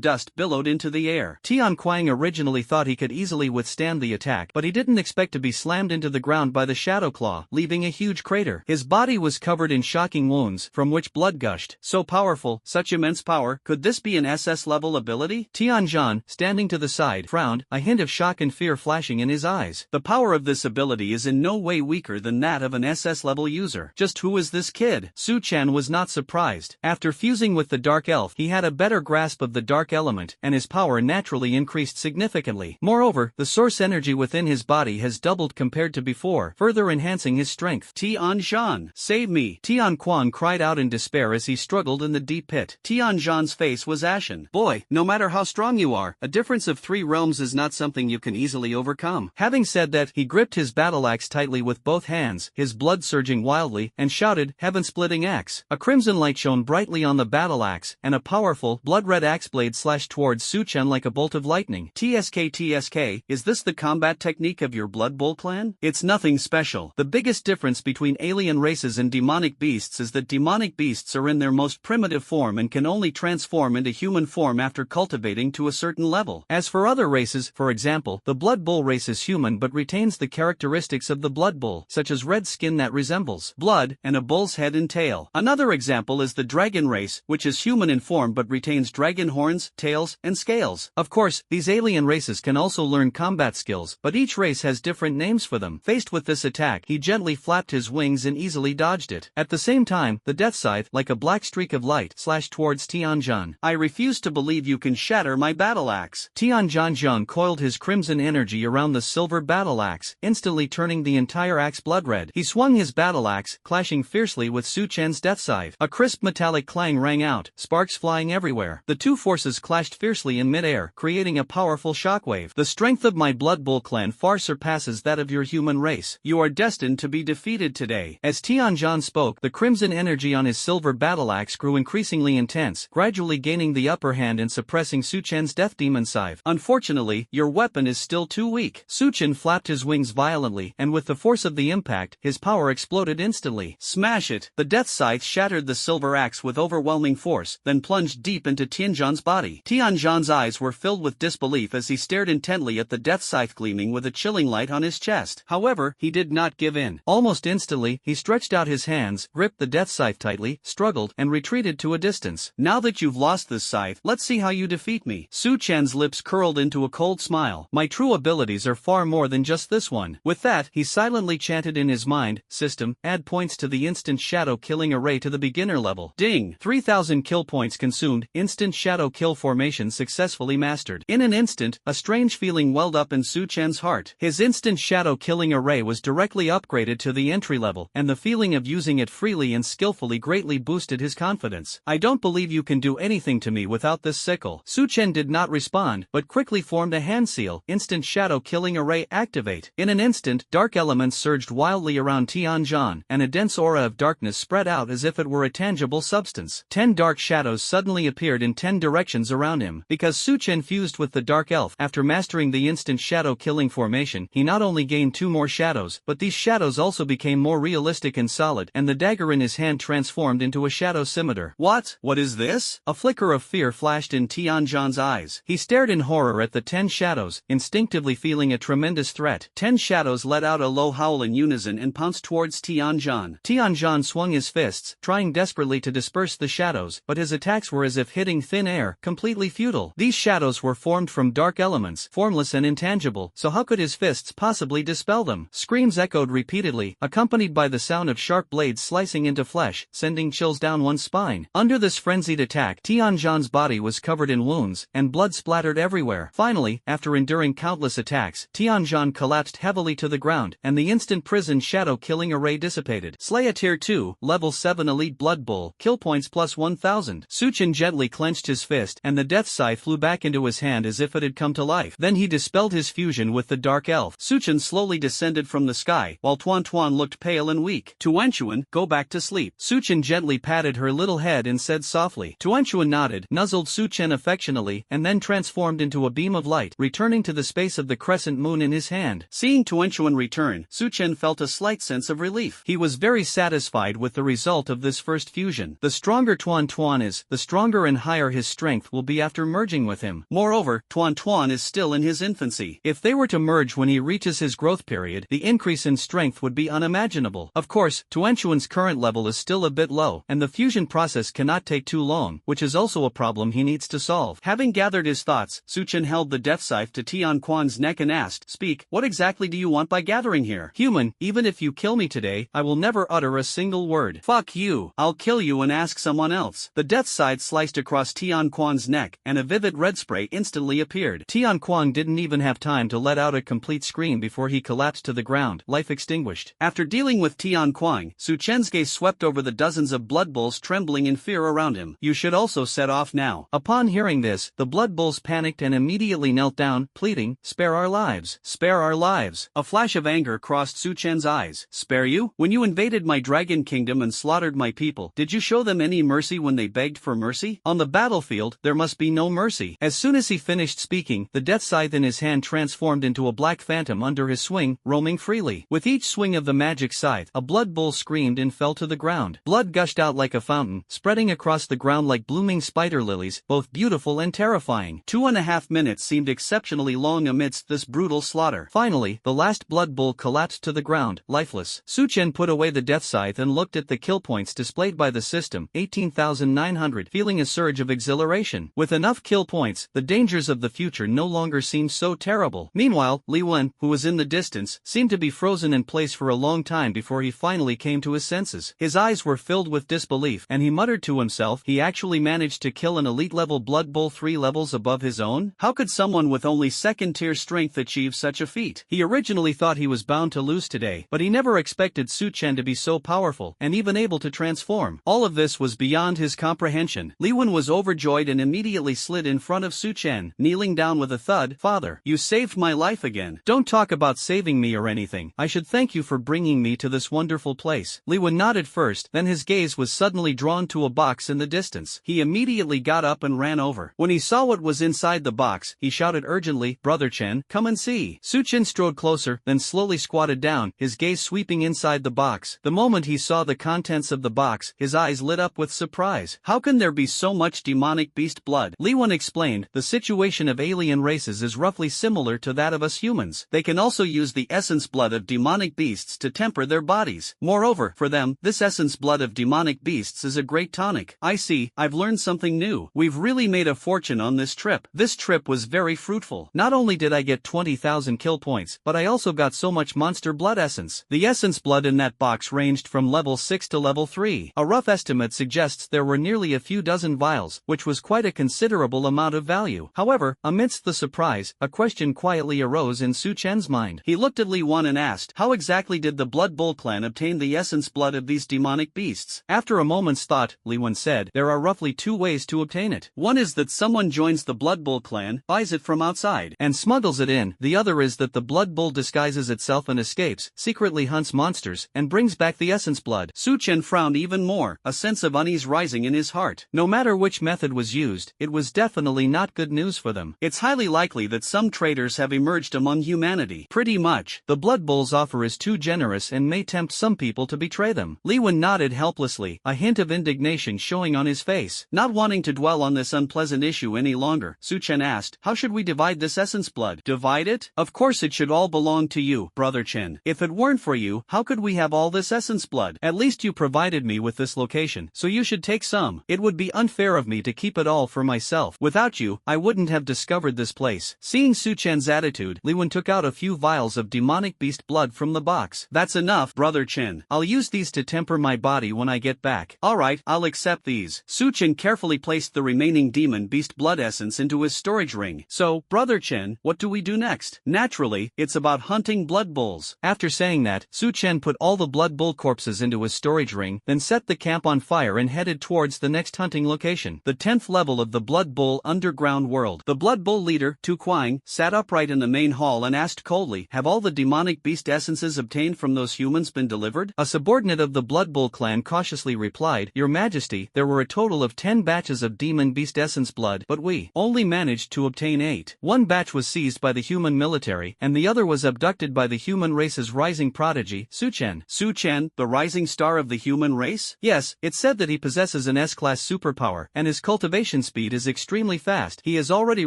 dust billowed into the air. Tian Kuang originally thought he could easily withstand the attack, but he didn't expect to be slammed into the ground by the Shadow Claw, leaving a huge crater. His body was covered in shocking wounds, from which blood gushed. So powerful, such immense power, could this be an SS-level ability? Tian Zhan, standing to the side, frowned, a hint of shock and fear flashing in his eyes. The power of this ability is in no way weaker than that of an SS-level user. Just who is this kid? Su Chen was not surprised. After fusing with the Dark Elf, he had a better grasp of the dark element, and his power naturally increased significantly. Moreover, the source energy within his body has doubled compared to before, further enhancing his strength. "Tian Zhan, save me!" Tian Kuang cried out in despair as he struggled in the deep pit. Tian Zhan's face was ashen. "Boy, no matter how strong you are, a difference of 3 realms is not something you can easily overcome." Having said that, he gripped his battle axe tightly with both hands, his blood surging wildly, and shouted, "Heaven-splitting axe!" A crimson light shone brightly on the battle axe, and a powerful, blood-red axe blade slashed towards Su Chen like a bolt of lightning. TSK, is this the combat technique of your Blood Bowl clan? It's nothing special. The biggest difference between alien races and demonic beasts is that demonic beasts are in their most primitive form and can only transform into human form after cultivating to a certain level. As for other races, for example, the Blood Bowl race is human. human but retains the characteristics of the blood bull, such as red skin that resembles blood and a bull's head and tail. Another example is the dragon race, which is human in form but retains dragon horns, tails, and scales. Of course, these alien races can also learn combat skills, but each race has different names for them. Faced with this attack, he gently flapped his wings and easily dodged it. At the same time, the death scythe, like a black streak of light, slashed towards Tianjin. I refuse to believe you can shatter my battle axe. Tianjin coiled his crimson energy around the silver battle axe, instantly turning the entire axe blood red. He swung his battle axe, clashing fiercely with Su Chen's death scythe. A crisp metallic clang rang out, sparks flying everywhere. The two forces clashed fiercely in midair, creating a powerful shockwave. The strength of my Blood Bull clan far surpasses that of your human race. You are destined to be defeated today. As Tianjin spoke, the crimson energy on his silver battle axe grew increasingly intense, gradually gaining the upper hand and suppressing Su Chen's death demon scythe. Unfortunately, your weapon is still too weak. Su Chen flapped his wings violently, and with the force of the impact, his power exploded instantly. Smash it! The death scythe shattered the silver axe with overwhelming force, then plunged deep into Tianjin's body. Tianjin's eyes were filled with disbelief as he stared intently at the death scythe gleaming with a chilling light on his chest. However, he did not give in. Almost instantly, he stretched out his hands, gripped the death scythe tightly, struggled, and retreated to a distance. Now that you've lost this scythe, let's see how you defeat me. Su Chen's lips curled into a cold smile. My true abilities are far more than just this one. With that, he silently chanted in his mind, system, add points to the instant shadow killing array to the beginner level. Ding! 3,000 kill points consumed, instant shadow kill formation successfully mastered. In an instant, a strange feeling welled up in Su Chen's heart. His instant shadow killing array was directly upgraded to the entry level, and the feeling of using it freely and skillfully greatly boosted his confidence. I don't believe you can do anything to me without this sickle. Su Chen did not respond, but quickly formed a hand seal, instant shadow killing array activate. In an instant, dark elements surged wildly around Tianjin, and a dense aura of darkness spread out as if it were a tangible substance. 10 dark shadows suddenly appeared in 10 directions around him. Because Su Chen fused with the dark elf, after mastering the instant shadow killing formation, he not only gained 2 more shadows, but these shadows also became more realistic and solid, and the dagger in his hand transformed into a shadow scimitar. What? What is this? A flicker of fear flashed in Tianjin's eyes. He stared in horror at the 10 shadows, instinctively feeling a tremendous threat. 10 shadows let out a low howl in unison and pounced towards Tianjin. Tianjin swung his fists, trying desperately to disperse the shadows, but his attacks were as if hitting thin air, completely futile. These shadows were formed from dark elements, formless and intangible, so how could his fists possibly dispel them? Screams echoed repeatedly, accompanied by the sound of sharp blades slicing into flesh, sending chills down one's spine. Under this frenzied attack, Tianjin's body was covered in wounds, and blood splattered everywhere. Finally, after enduring countless attacks, Tianjin collapsed heavily to the ground, and the instant prison shadow killing array dissipated. Slay a tier 2, level 7 elite blood bull, kill points plus 1000. Su Chen gently clenched his fist, and the death scythe flew back into his hand as if it had come to life. Then he dispelled his fusion with the dark elf. Su Chen slowly descended from the sky, while Tuan looked pale and weak. Tuanchuan, go back to sleep. Su Chen gently patted her little head and said softly. Tuanchuan nodded, nuzzled Su Chen affectionately, and then transformed into a beam of light, returning to the space of the crescent moon in his hand. Seeing Tuanchuan return, Su Chen felt a slight sense of relief. He was very satisfied with the result of this first fusion. The stronger Tuan is, the stronger and higher his strength will be after merging with him. Moreover, Tuan is still in his infancy. If they were to merge when he reaches his growth period, the increase in strength would be unimaginable. Of course, Tuanchuan's current level is still a bit low, and the fusion process cannot take too long, which is also a problem he needs to solve. Having gathered his thoughts, Su Chen held the death scythe to Tianquan's neck and asked, "Speak, what exactly do you want by gathering here?" "Human, even if you kill me today, I will never utter a single word." "Fuck you, I'll kill you and ask someone else." The death scythe sliced across Tianquan's neck, and a vivid red spray instantly appeared. Tianquan didn't even have time to let out a complete scream before he collapsed to the ground, life extinguished. After dealing with Tianquan, Su Chen's gaze swept over the dozens of blood bulls trembling in fear around him. "You should also set off now." Upon hearing this, the blood bulls panicked and immediately knelt down, pleading, "Spare our lives, spare our lives." A flash of anger crossed Su Chen's eyes. "Spare you? When you invaded my dragon kingdom and slaughtered my people, did you show them any mercy when they begged for mercy? On the battlefield, there must be no mercy." As soon as he finished speaking, the death scythe in his hand transformed into a black phantom under his swing, roaming freely. With each swing of the magic scythe, a blood bull screamed and fell to the ground. Blood gushed out like a fountain, spreading across the ground like blooming spider lilies, both beautiful and terrifying. 2.5 minutes seemed exceptionally long amidst this brutal slaughter. Finally, the last blood bowl collapsed to the ground, lifeless. Su Chen put away the death scythe and looked at the kill points displayed by the system, 18,900, feeling a surge of exhilaration. With enough kill points, the dangers of the future no longer seemed so terrible. Meanwhile, Li Wen, who was in the distance, seemed to be frozen in place for a long time before he finally came to his senses. His eyes were filled with disbelief, and he muttered to himself, he actually managed to kill an elite-level Blood Bowl 3 levels above his own? How could someone with only second-tier strength achieve such a feat? He originally thought he was bound to lose today, but he never expected Su Chen to be so powerful, and even able to transform. All of this was beyond his comprehension. Li Wen was overjoyed and immediately slid in front of Su Chen, kneeling down with a thud. Father, you saved my life again. Don't talk about saving me or anything. I should thank you for bringing me to this wonderful place. Li Wen nodded first, then his gaze was suddenly drawn to a box in the distance. He immediately got up and ran over. When he saw what was inside the box, he shouted urgently, Brother Chen, come and see. Su Chen strode closer, then slowly squatted down, his gaze sweeping inside the box. The moment he saw the contents of the box, his eyes lit up with surprise. How can there be so much demonic beast blood? Li Wen explained, the situation of alien races is roughly similar to that of us humans. They can also use the essence blood of demonic beasts to temper their bodies. Moreover, for them, this essence blood of demonic beasts is a great tonic. I see, I've learned something new. We've really made a fortune on this trip. This trip was very fruitful. Not only did I get 20,000 kill points, but I also got so much monster blood essence. The essence blood in that box ranged from level 6 to level 3. A rough estimate suggests there were nearly a few dozen vials, which was quite a considerable amount of value. However, amidst the surprise, a question quietly arose in Su Chen's mind. He looked at Li Wen and asked, how exactly did the Blood Bowl clan obtain the essence blood of these demonic beasts? After a moment's thought, Li Wen said, there are roughly two ways to obtain it. One is that someone joins the Blood Bowl clan, buys it from outside, and smuggles it in. The other is that the Blood Bowl disguises itself and escapes, secretly hunts monsters, and brings back the essence blood. Su Chen frowned even more, a sense of unease rising in his heart. No matter which method was used, it was definitely not good news for them. It's highly likely that some traitors have emerged among humanity. Pretty much. The Blood Bowl's offer is too generous and may tempt some people to betray them. Li Wen nodded helplessly, a hint of indignation showing on his face. Not wanting to dwell on this unpleasant issue any longer, Su Chen asked, how should we divide this essence blood? Divide it? Of course it should all belong to you, Brother Chen. If it weren't for you, how could we have all this essence blood? At least you provided me with this location, so you should take some. It would be unfair of me to keep it all for myself. Without you, I wouldn't have discovered this place. Seeing Su Chen's attitude, Li Wen took out a few vials of demonic beast blood from the box. That's enough, Brother Chen. I'll use these to temper my body when I get back. Alright, I'll accept these. Su Chen carefully placed the remaining demon beast blood essence into his storage ring. So, Brother Chen, what do we do next? Naturally, it's about hunting blood bulls. After saying that, Su Chen put all the blood bull corpses into his storage ring, then set the camp on fire and headed towards the next hunting location, the 10th level of the Blood Bowl underground world. The Blood Bowl leader, Tu Kuang, sat upright in the main hall and asked coldly, have all the demonic beast essences obtained from those humans been delivered? A subordinate of the Blood Bowl clan cautiously replied, Your Majesty, there were a total of 10 batches of demon beast essence blood, but we only managed to obtain 8. One batch was seized by the human military, and the other was abducted by the human race's rising prodigy, Su Chen. Su Chen, the rising star of the human race? Yes, it's said that he possesses an S-class superpower, and his cultivation speed is extremely fast. He has already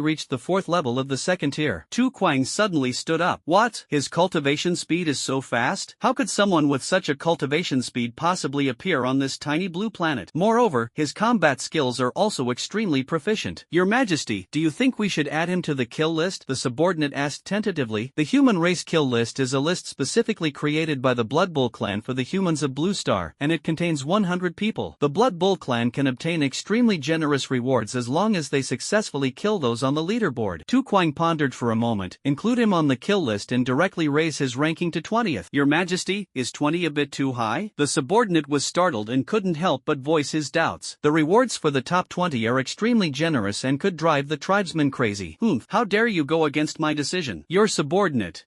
reached the 4th level of the 2nd tier. Tu Kuang suddenly stood up. What? His cultivation speed is so fast? How could someone with such a cultivation speed possibly appear on this tiny blue planet? Moreover, his combat skills are also extremely proficient. Your Majesty, do you think we should add him to the kill list? The subordinate asked tentatively. The human race kill list is a list specifically created by the Blood Bowl clan for the humans of Blue Star, and it contains 100 people. The Blood Bowl clan can obtain extremely generous rewards as long as they successfully kill those on the leaderboard. Tu Kuang pondered for a moment. Include him on the kill list and directly raise his ranking to 20th. Your Majesty, is 20 a bit too high? The subordinate was startled and couldn't help but voice his doubts. The rewards for the top 20 are extremely generous and could drive the tribesmen crazy. How dare you go against my decision? Your subordinate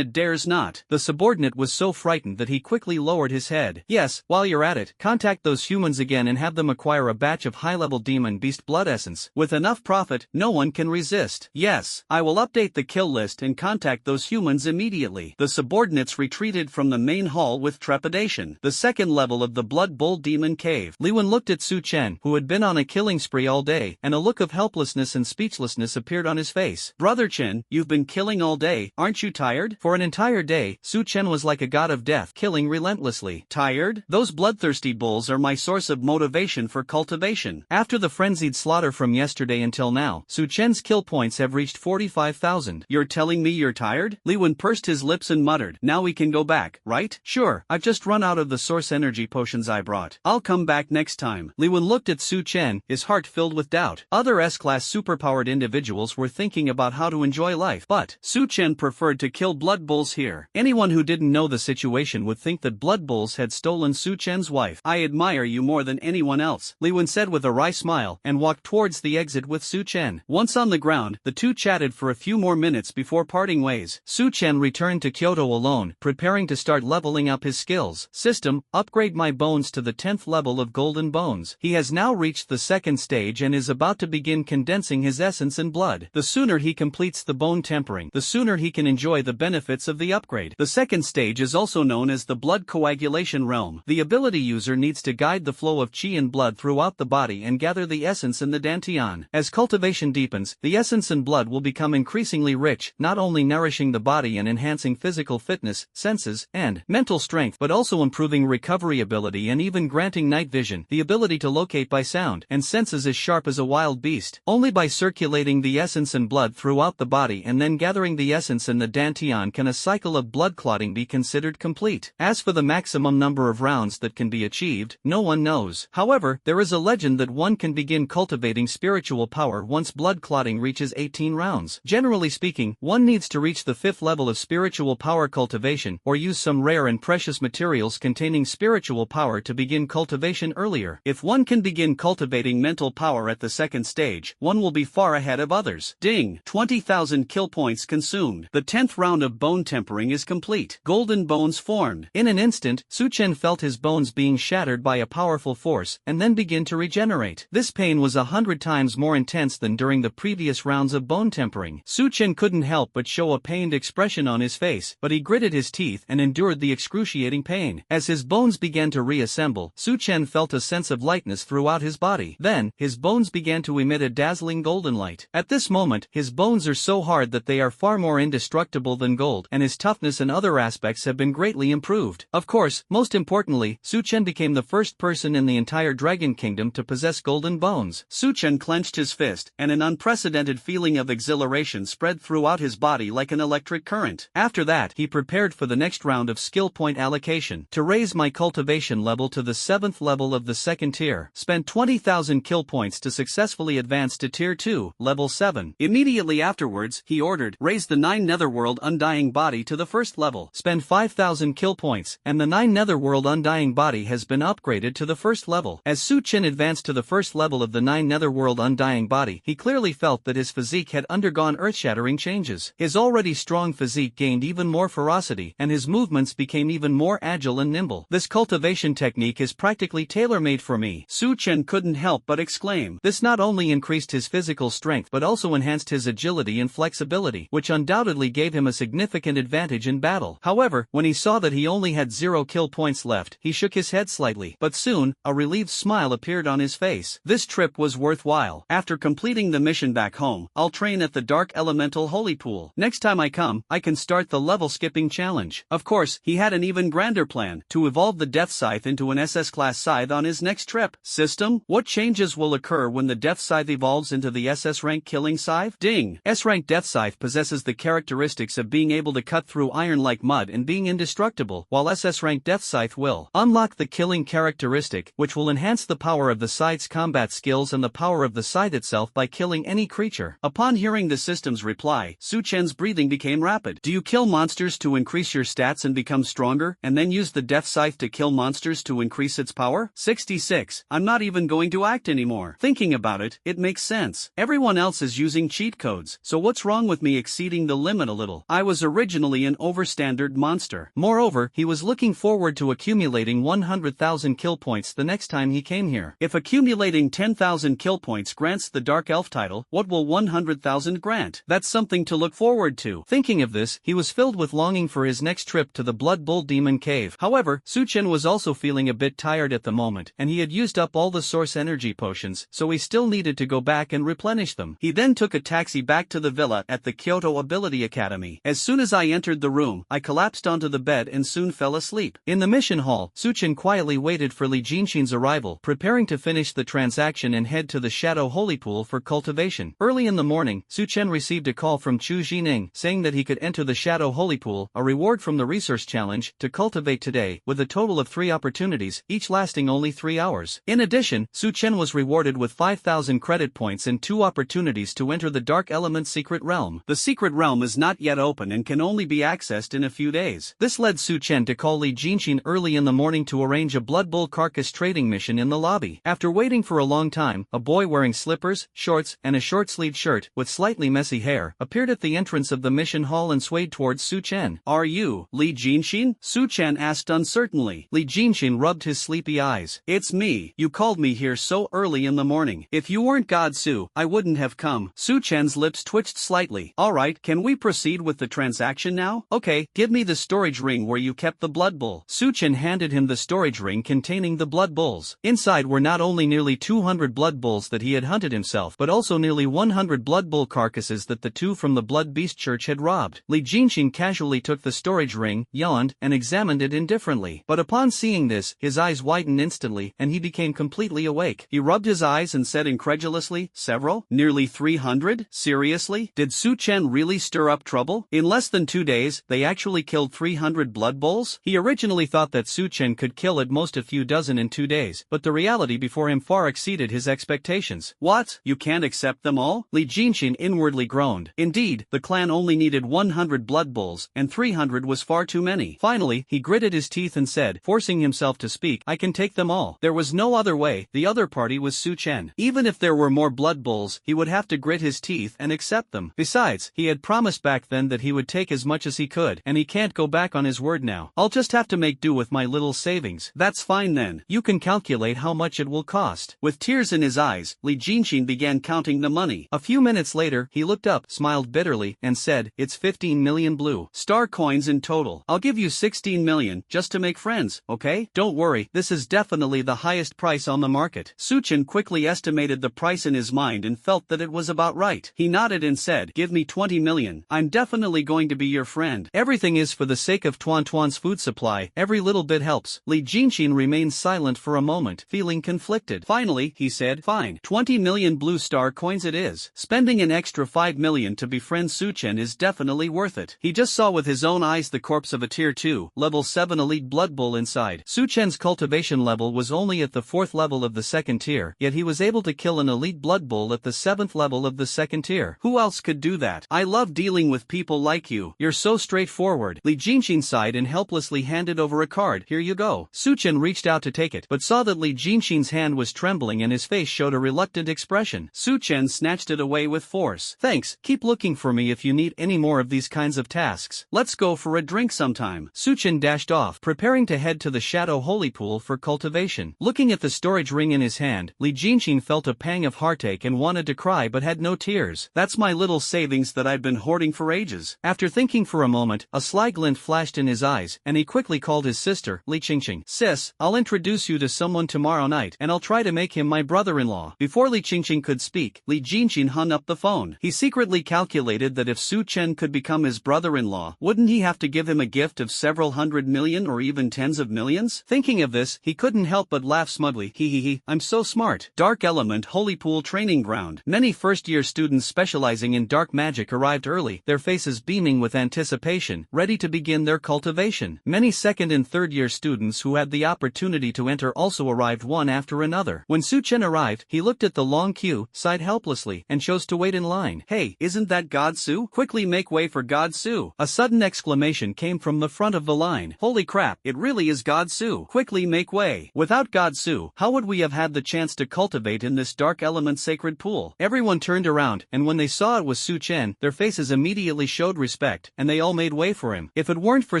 dares not. The subordinate was so frightened that he quickly lowered his head. Yes, while you're at it, contact those humans again and have them acquire a batch of high-level demon beast blood essence. With enough profit, no one can resist. Yes, I will update the kill list and contact those humans immediately. The subordinates retreated from the main hall with trepidation. The 2nd level of the Blood Bowl Demon Cave. Li Wen looked at Su Chen, who had been on a killing spree all day, and a look of helplessness and speechlessness appeared on his face. Brother Chen, you've been been killing all day, aren't you tired? For an entire day, Su Chen was like a god of death, killing relentlessly. Tired? Those bloodthirsty bulls are my source of motivation for cultivation. After the frenzied slaughter from yesterday until now, Su Chen's kill points have reached 45,000. You're telling me you're tired? Li Wen pursed his lips and muttered, now we can go back, right? Sure, I've just run out of the source energy potions I brought. I'll come back next time. Li Wen looked at Su Chen, his heart filled with doubt. Other S-class superpowered individuals were thinking about how to enjoy life, but Su Chen preferred to kill blood bulls here. Anyone who didn't know the situation would think that blood bulls had stolen Su Chen's wife. I admire you more than anyone else, Li Wen said with a wry smile, and walked towards the exit with Su Chen. Once on the ground, the two chatted for a few more minutes before parting ways. Su Chen returned to Kyoto alone, preparing to start leveling up his skills. System, upgrade my bones to the 10th level of golden bones. He has now reached the second stage and is about to begin condensing his essence and blood. The sooner he completes the bone tempering, the sooner he can enjoy the benefits of the upgrade. The second stage is also known as the blood coagulation realm. The ability user needs to guide the flow of qi and blood throughout the body and gather the essence in the dantian. As cultivation deepens, the essence and blood will become increasingly rich, not only nourishing the body and enhancing physical fitness, senses, and mental strength, but also improving recovery ability and even granting night vision, the ability to locate by sound, and senses as sharp as a wild beast. Only by circulating the essence and blood throughout the body and then gathering the essence in the dantian can a cycle of blood clotting be considered complete. As for the maximum number of rounds that can be achieved, no one knows. However, there is a legend that one can begin cultivating spiritual power once blood clotting reaches 18 rounds. Generally speaking, one needs to reach the 5th level of spiritual power cultivation, or use some rare and precious materials containing spiritual power to begin cultivation earlier. If one can begin cultivating mental power at the second stage, one will be far ahead of others. Ding! 20,000 kill points consumed. The 10th round of bone tempering is complete. Golden bones formed. In an instant, Su Chen felt his bones being shattered by a powerful force, and then begin to regenerate. This pain was 100 times more intense than during the previous rounds of bone tempering. Su Chen couldn't help but show a pained expression on his face, but he gritted his teeth and endured the excruciating pain. As his bones began to reassemble, Su Chen felt a sense of lightness throughout his body. Then, his bones began to emit a dazzling golden light. At this moment, his bones are so hard that they are far more indestructible than gold, and his toughness and other aspects have been greatly improved. Of course, most importantly, Su Chen became the first person in the entire Dragon Kingdom to possess golden bones. Su Chen clenched his fist, and an unprecedented feeling of exhilaration spread throughout his body like an electric current. After that, he prepared for the next round of skill point allocation. To raise my cultivation level to the 7th level of the second tier, spend 20,000 kill points to successfully advance to tier 2, level 7. Immediately afterwards, he ordered, raise the 9 Netherworld Undying Body to the 1st level. Spend 5,000 kill points, and the 9 Netherworld Undying Body has been upgraded to the 1st level. As Su Chen advanced to the 1st level of the 9 Netherworld Undying Body, he clearly felt that his physique had undergone earth-shattering changes. His already strong physique gained even more ferocity, and his movements became even more agile and nimble. This cultivation technique is practically tailor-made for me. Su Chen couldn't help but exclaim. This not only increased his physical strength but also enhanced his agility and flexibility, which undoubtedly gave him a significant advantage in battle. However, when he saw that he only had 0 kill points left, he shook his head slightly, but soon, a relieved smile appeared on his face. This trip was worthwhile. After completing the mission back home, I'll train at the Dark Elemental Holy Pool. Next time I come, I can start the level skipping challenge. Of course, he had an even grander plan, to evolve the Death Scythe into an SS class scythe on his next trip. System, what changes will occur when the Death Scythe evolves into the SS rank killing scythe? Ding! S-rank Death Scythe possesses the characteristics of being able to cut through iron like mud and being indestructible, while SS rank Death Scythe will unlock the killing characteristic, which will enhance the power of the scythe's combat skills and the power of the scythe itself by killing any creature. Upon hearing the system's reply, Su Chen's breathing became rapid. Do you kill monsters to increase your stats and become stronger, and then use the Death Scythe to kill monsters to increase its power? 66. I'm not even going to act anymore. Thinking about it, it makes sense. Everyone else is using cheat codes, so what's wrong with me exceeding the limit a little? I was originally an overstandard monster. Moreover, he was looking forward to accumulating 100,000 kill points the next time he came here. If accumulating 10,000 kill points grants the Dark Elf title, what will 100,000 grant? That's something to look forward to. Thinking of this, he was filled with longing for his next trip to the Blood Bull Demon Cave. However, Su Chen was also feeling a bit tired at the moment, and he had used up all the source energy potions, so he still needed to go back and replenish them. He then took a taxi back to the villa at the the Kyoto Ability Academy. As soon as I entered the room, I collapsed onto the bed and soon fell asleep. In the mission hall, Suchen quietly waited for Li Jinxin's arrival, preparing to finish the transaction and head to the Shadow Holy Pool for cultivation. Early in the morning, Suchen received a call from Chu Jining saying that he could enter the Shadow Holy Pool, a reward from the resource challenge, to cultivate today, with a total of 3 opportunities, each lasting only 3 hours. In addition, Suchen was rewarded with 5,000 credit points and 2 opportunities to enter the Dark Element Secret Realm. The Secret Realm is not yet open and can only be accessed in a few days. This led Suchen to call Li Jinxin early in the morning to arrange a Blood Bull carcass trading mission in the lobby. After waiting for a long time, a boy wearing slippers, shorts, and a short-sleeved shirt, with slightly messy hair, appeared at the entrance of the mission hall and swayed towards Suchen. "Are you Li Jinxin?" Suchen asked uncertainly. Li Jinxin rubbed his sleepy eyes. "It's me. You called me here so early in the morning. If you weren't God Su, I wouldn't have come." Suchen's lips twitched slightly. "Alright, can we proceed with the transaction now?" "Okay, give me the storage ring where you kept the Blood Bull." Suchen handed him the storage ring containing the Blood Bulls. Inside were not only nearly 200 Blood Bulls that he had hunted himself, but also nearly 100 Blood Bull carcasses that the 2 from the Blood Beast Church had robbed. Li Jinxin casually took the storage ring, yawned, and examined it indifferently. But upon seeing this, his eyes widened instantly, and he became completely awake. He rubbed his eyes and said incredulously, "Several? Nearly 300? Seriously? Did Suchen really stir up trouble? In less than 2 days, they actually killed 300 Blood Bulls?" He originally thought that Suchen could kill at most a few dozen in 2 days, but the reality before him far exceeded his expectations. "What? You can't accept them all?" Li Jinxin inwardly groaned. Indeed, the clan only needed 100 Blood Bulls, and 300 was far too many. Finally, he gritted his teeth and said, forcing himself to speak, "I can take them all." There was no other way. The other party was Suchen. Even if there were more Blood Bulls, he would have to grit his teeth and accept them. Besides, he had promised back then that he would take as much as he could, and he can't go back on his word now. "I'll just have to make do with my little savings." "That's fine then. You can calculate how much it will cost." With tears in his eyes, Li Jinxin began counting the money. A few minutes later, he looked up, smiled bitterly, and said, "It's 15 million blue star coins in total. I'll give you 16 million, just to make friends, okay? Don't worry, this is definitely the highest price on the market." Suchen quickly estimated the price in his mind and felt that it was about right. He nodded and said, "Give me 20 million. I'm definitely going to be your friend. Everything is for the sake of Tuan Tuan's food supply, every little bit helps." Li Jinxin remained silent for a moment, feeling conflicted. Finally, he said, "Fine, 20 million blue star coins it is. Spending an extra 5 million to befriend Suchen is definitely worth it." He just saw with his own eyes the corpse of a tier 2, level 7 elite Blood Bull inside. Suchen's cultivation level was only at the 4th level of the 2nd tier, yet he was able to kill an elite Blood Bull at the 7th level of the 2nd tier. Who else could do that? "I love dealing with people like you. You're so straightforward." Li Jinxin sighed and helplessly handed over a card. "Here you go." Suchen reached out to take it, but saw that Li Jinxin's hand was trembling and his face showed a reluctant expression. Suchen snatched it away with force. "Thanks, keep looking for me if you need any more of these kinds of tasks. Let's go for a drink sometime." Suchen dashed off, preparing to head to the Shadow Holy Pool for cultivation. Looking at the storage ring in his hand, Li Jinxin felt a pang of heartache and wanted to cry but had no tears. "That's my little savings that I've been hoarding for ages." After thinking for a moment, a sly glint flashed in his eyes, and he quickly called his sister, Li Qingqing. "Sis, I'll introduce you to someone tomorrow night, and I'll try to make him my brother-in-law." Before Li Qingqing could speak, Li Jinxin hung up the phone. He secretly calculated that if Suchen could become his brother-in-law, wouldn't he have to give him a gift of several hundred million or even tens of millions? Thinking of this, he couldn't help but laugh smugly. He, I'm so smart. Dark Element Holy Pool Training Ground. Many first-year students specializing in dark magic arrived early, their faces beaming with anticipation, ready to begin their cultivation. Many second and third-year students who had the opportunity to enter also arrived one after another. When Suchen arrived, he looked at the long queue, sighed helplessly, and chose to wait in line. "Hey, isn't that God Su? Quickly make way for God Su." A sudden exclamation came from the front of the line. "Holy crap, it really is God Su. Quickly make way." Without God Su, how would we have had the chance to cultivate in this dark element sacred pool? Everyone turned around, and when they saw it was Suchen, their faces immediately showed respect, and they all made way for him. If it weren't for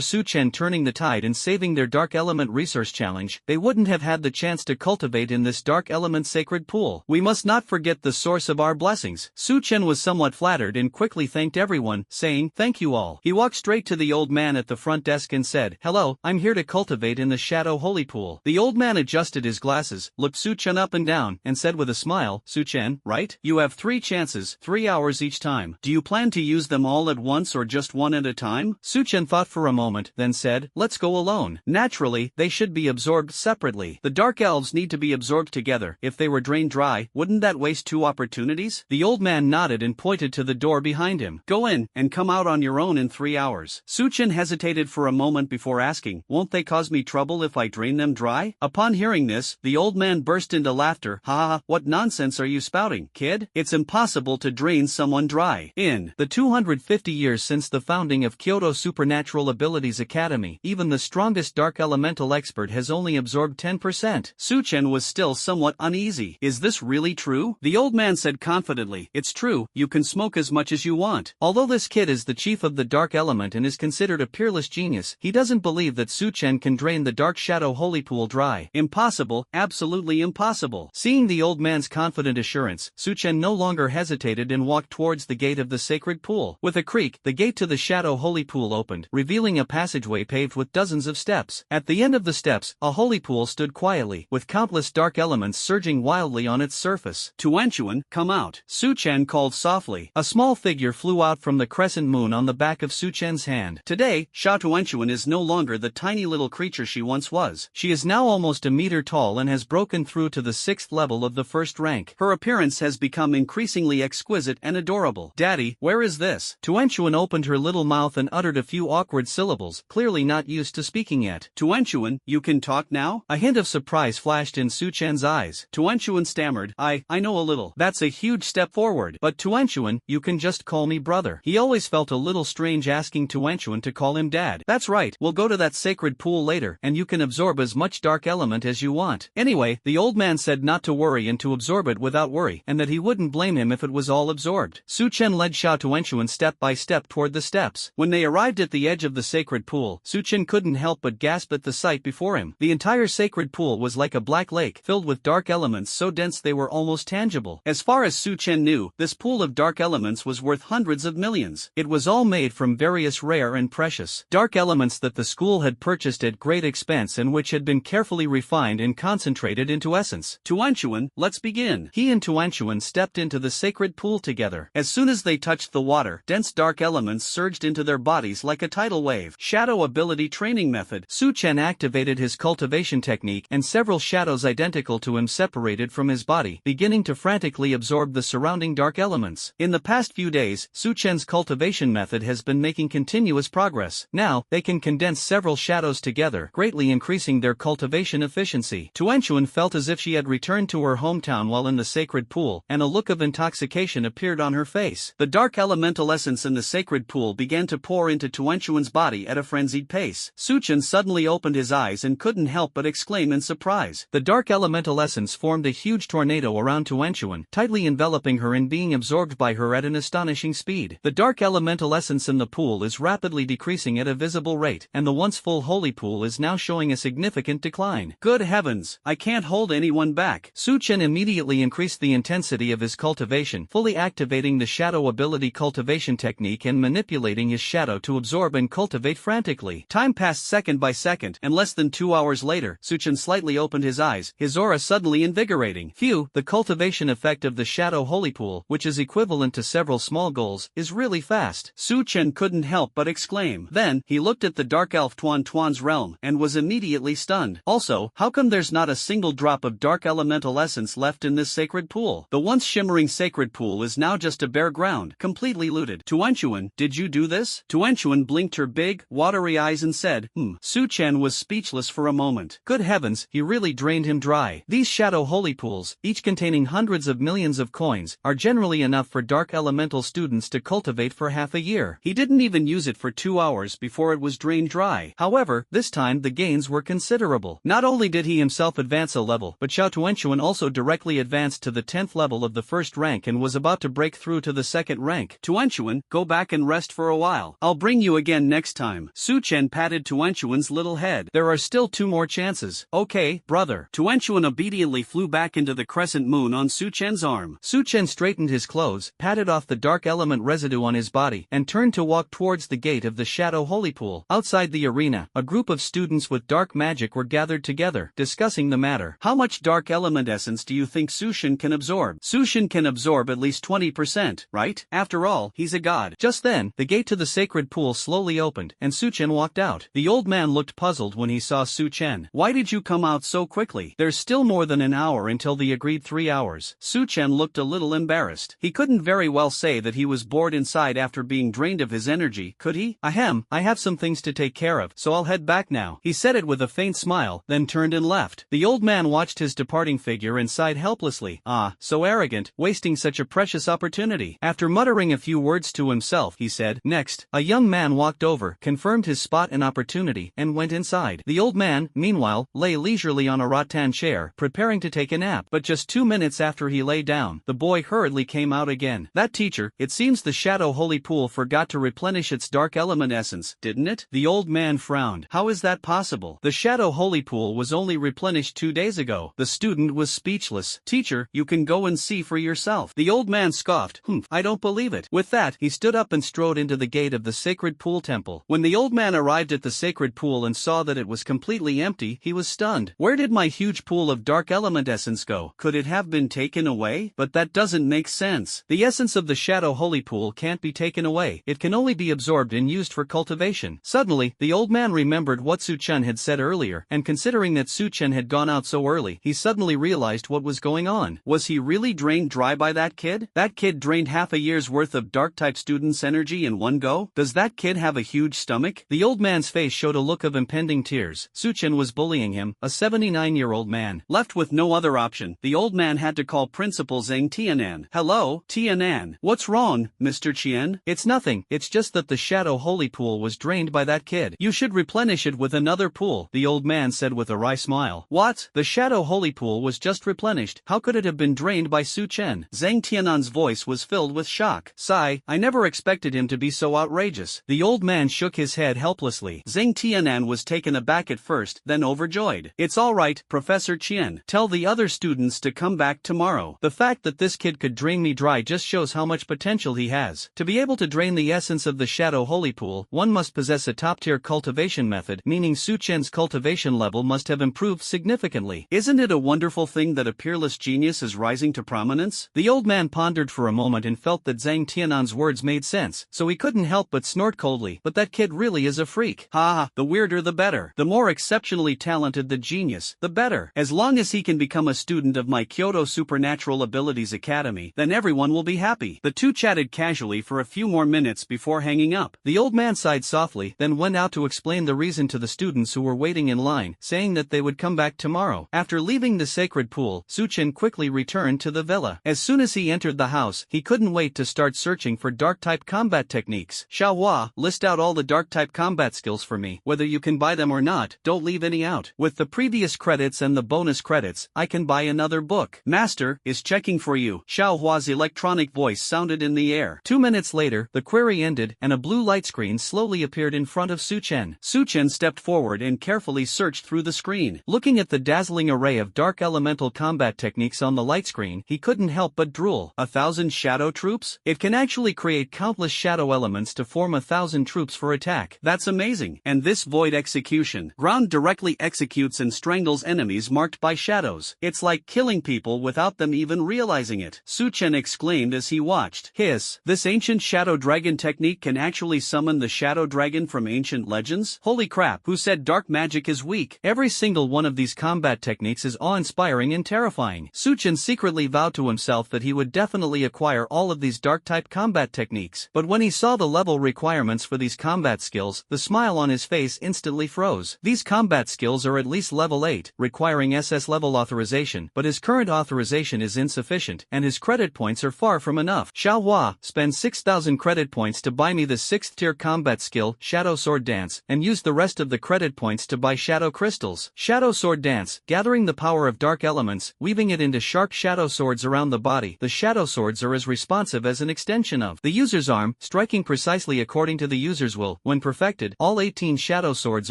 Suchen turning the tide and saving their dark element resource challenge, they wouldn't have had the chance to cultivate in this dark element sacred pool. We must not forget the source of our blessings. Suchen was somewhat flattered and quickly thanked everyone, saying, "Thank you all." He walked straight to the old man at the front desk and said, "Hello, I'm here to cultivate in the Shadow Holy Pool." The old man adjusted his glasses, looked Suchen up and down, and said with a smile, "Suchen, right? You have 3 chances, 3 hours each time. Do you plan to use them all at once or just one at a time? Suchen thought for a moment, then said, let's go alone. Naturally, they should be absorbed separately. The dark elves need to be absorbed together. If they were drained dry, wouldn't that waste two opportunities? The old man nodded and pointed to the door behind him. Go in, and come out on your own in 3 hours. Suchen hesitated for a moment before asking, won't they cause me trouble if I drain them dry? Upon hearing this, the old man burst into laughter. Ha ha, what nonsense are you spouting, kid? It's impossible to drain someone dry. In the 250 years since the founding of Kyoto Supernatural Abilities Academy, even the strongest dark elemental expert has only absorbed 10%. Suchen was still somewhat uneasy. Is this really true? The old man said confidently, it's true, you can smoke as much as you want. Although this kid is the chief of the dark element and is considered a peerless genius, he doesn't believe that Suchen can drain the dark shadow holy pool dry. Impossible, absolutely impossible. Seeing the old man's confident assurance, Suchen no longer hesitated and walked towards the gate of the sacred pool. With a creak, the gate to the shadow holy pool opened, revealing a passageway paved with dozens of steps. At the end of the steps, a holy pool stood quietly, with countless dark elements surging wildly on its surface. Tuanchuan, come out. Suchen called softly. A small figure flew out from the crescent moon on the back of Suchen's hand. Today, Sha Tuanchuan is no longer the tiny little creature she once was. She is now almost a meter tall and has broken through to the 6th level of the first rank. Her appearance has become increasingly exquisite and adorable. Daddy, where is this? Tuanchuan opened her little mouth and uttered a few awkward syllables, clearly not used to speaking yet. Tuanchuan, you can talk now? A hint of surprise flashed in Suchen's eyes. Tuanchuan stammered, I know a little. That's a huge step forward. But Tuanchuan, you can just call me brother. He always felt a little strange asking Tuanchuan to call him dad. That's right, we'll go to that sacred pool later, and you can absorb as much dark element as you want. Anyway, the old man said not to worry and to absorb it without worry, and that he wouldn't blame him if it was all absorbed. Suchen led Sha Tuanchuan step by step toward the steps. When they arrived at the edge of the sacred pool, Suchen couldn't help but gasp at the sight before him. The entire sacred pool was like a black lake, filled with dark elements so dense they were almost tangible. As far as Suchen knew, this pool of dark elements was worth hundreds of millions. It was all made from various rare and precious dark elements that the school had purchased at great expense and which had been carefully refined and concentrated into essence. Tuanchuan, let's begin. He and Tuanchuan stepped into the sacred pool together. As soon as they touched the water, dense dark elements surged into their bodies like a tidal wave. Shadow ability training method. Suchen activated his cultivation technique and several shadows identical to him separated from his body, beginning to frantically absorb the surrounding dark elements. In the past few days, Suchen's cultivation method has been making continuous progress. Now, they can condense several shadows together, greatly increasing their cultivation efficiency. Tuanchuan felt as if she had returned to her hometown while in the sacred pool, and a look of intoxication appeared on her face. The dark elemental essence in the sacred pool began to pour into Tuanchuan's body at a frenzied pace. Suchen suddenly opened his eyes and couldn't help but exclaim in surprise. The dark elemental essence formed a huge tornado around Tuanchuan, tightly enveloping her and being absorbed by her at an astonishing speed. The dark elemental essence in the pool is rapidly decreasing at a visible rate, and the once full holy pool is now showing a significant decline. Good heavens, I can't hold anyone back. Suchen immediately increased the intensity of his cultivation, fully activating the shadow ability cultivation technique and manipulating his shadow to absorb and cultivate frantically. Time passed second by second, and less than 2 hours later, Suchen slightly opened his eyes, his aura suddenly invigorating. Phew, the cultivation effect of the shadow holy pool, which is equivalent to several small goals, is really fast. Suchen couldn't help but exclaim. Then, he looked at the dark elf Tuan's realm, and was immediately stunned. Also, how come there's not a single drop of dark elemental essence left in this sacred pool? The once shimmering sacred pool is now just a bare ground, completely looted. Tuanchuan, did you do this? Tuanchuan blinked her big, watery eyes and said, Suchen was speechless for a moment. Good heavens, he really drained him dry. These shadow holy pools, each containing hundreds of millions of coins, are generally enough for dark elemental students to cultivate for half a year. He didn't even use it for 2 hours before it was drained dry. However, this time the gains were considerable. Not only did he himself advance a level, but Xiao Tuanchuan also directly advanced to the 10th level of the first rank and was about to break through to the second rank. Tuanchuan, go back and rest for a while. I'll bring you again next time. Suchen patted Tuanchuan's little head. There are still 2 more chances. Okay, brother. Tuanchuan obediently flew back into the crescent moon on Suchen's arm. Suchen straightened his clothes, patted off the dark element residue on his body, and turned to walk towards the gate of the shadow holy pool. Outside the arena, a group of students with dark magic were gathered together, discussing the matter. How much dark element essence do you think Suchen can absorb? Suchen can absorb at least 20%, right? right? After all, he's a god. Just then, the gate to the sacred pool slowly opened, and Su Chen walked out. The old man looked puzzled when he saw Su Chen. Why did you come out so quickly? There's still more than an hour until the agreed 3 hours. Su Chen looked a little embarrassed. He couldn't very well say that he was bored inside after being drained of his energy, could he? Ahem, I have some things to take care of, so I'll head back now. He said it with a faint smile, then turned and left. The old man watched his departing figure and sighed helplessly. Ah, so arrogant, wasting such a precious opportunity. After muttering a few words to himself, he said, next, a young man walked over, confirmed his spot and opportunity, and went inside. The old man, meanwhile, lay leisurely on a rattan chair, preparing to take a nap. But just 2 minutes after he lay down, the boy hurriedly came out again. That teacher, it seems the shadow holy pool forgot to replenish its dark element essence, didn't it? The old man frowned. How is that possible? The shadow holy pool was only replenished 2 days ago. The student was speechless. Teacher, you can go and see for yourself. The old man scoffed. I don't believe it. With that, he stood up and strode into the gate of the sacred pool temple. When the old man arrived at the sacred pool and saw that it was completely empty, he was stunned. Where did my huge pool of dark element essence go? Could it have been taken away? But that doesn't make sense. The essence of the shadow holy pool can't be taken away. It can only be absorbed and used for cultivation. Suddenly, the old man remembered what Su Chen had said earlier, and considering that Su Chen had gone out so early, he suddenly realized what was going on. Was he really drained dry by that kid? That kid drained half a year's worth of dark-type students' energy in one go? Does that kid have a huge stomach? The old man's face showed a look of impending tears. Su Chen was bullying him, a 79-year-old man. Left with no other option, the old man had to call Principal Zhang Tianan. Hello, Tianan. What's wrong, Mr. Qian? It's nothing, it's just that the shadow holy pool was drained by that kid. You should replenish it with another pool, the old man said with a wry smile. What? The shadow holy pool was just replenished. How could it have been drained by Su Chen? Zhang Tianan's voice was filled with shock. Sigh, I never expected him to be so outrageous. The old man shook his head helplessly. Zhang Tianan was taken aback at first, then overjoyed. It's all right, Professor Qian. Tell the other students to come back tomorrow. The fact that this kid could drain me dry just shows how much potential he has. To be able to drain the essence of the shadow holy pool, one must possess a top-tier cultivation method, meaning Su Chen's cultivation level must have improved significantly. Isn't it a wonderful thing that a peerless genius is rising to prominence? The old man pondered for a moment and felt that Zhang Tianan's words made sense, so he couldn't help but snort coldly. But that kid really is a freak. Ha, the weirder the better. The more exceptionally talented the genius, the better. As long as he can become a student of my Kyoto Supernatural Abilities Academy, then everyone will be happy. The two chatted casually for a few more minutes before hanging up. The old man sighed softly, then went out to explain the reason to the students who were waiting in line, saying that they would come back tomorrow. After leaving the sacred pool, Su Chen quickly returned to the villa. As soon as he entered the house, he couldn't wait to start searching for dark-type combat techniques. Xiaohua, list out all the dark-type combat skills for me. Whether you can buy them or not, don't leave any out. With the previous credits and the bonus credits, I can buy another book. Master is checking for you. Xiaohua's electronic voice sounded in the air. 2 minutes later, the query ended, and a blue light screen slowly appeared in front of Su Chen. Su Chen stepped forward and carefully searched through the screen. Looking at the dazzling array of dark elemental combat techniques on the light screen, he couldn't help but drool. 1,000 shadow troops? It can actually create countless shadow elements to form 1,000 troops for attack. That's amazing. And this void execution. Ground directly executes and strangles enemies marked by shadows. It's like killing people without them even realizing it. Su Chen exclaimed as he watched. Hiss, this ancient shadow dragon technique can actually summon the shadow dragon from ancient legends? Holy crap, who said dark magic is weak? Every single one of these combat techniques is awe-inspiring and terrifying. Su Chen secretly vowed to himself that he would definitely acquire all of these dark-type combat techniques. But when he saw the level requirements for these combat skills, the smile on his face instantly froze. These combat skills are at least level 8, requiring SS level authorization, but his current authorization is insufficient, and his credit points are far from enough. Xiaohua, spend 6,000 credit points to buy me the 6th tier combat skill, Shadow Sword Dance, and use the rest of the credit points to buy Shadow Crystals. Shadow Sword Dance, gathering the power of dark elements, weaving it into sharp shadow swords around the body. The shadow swords are as responsive as an extension of the user's arm, striking precisely according to the user's will. When perfected, all 18 shadow swords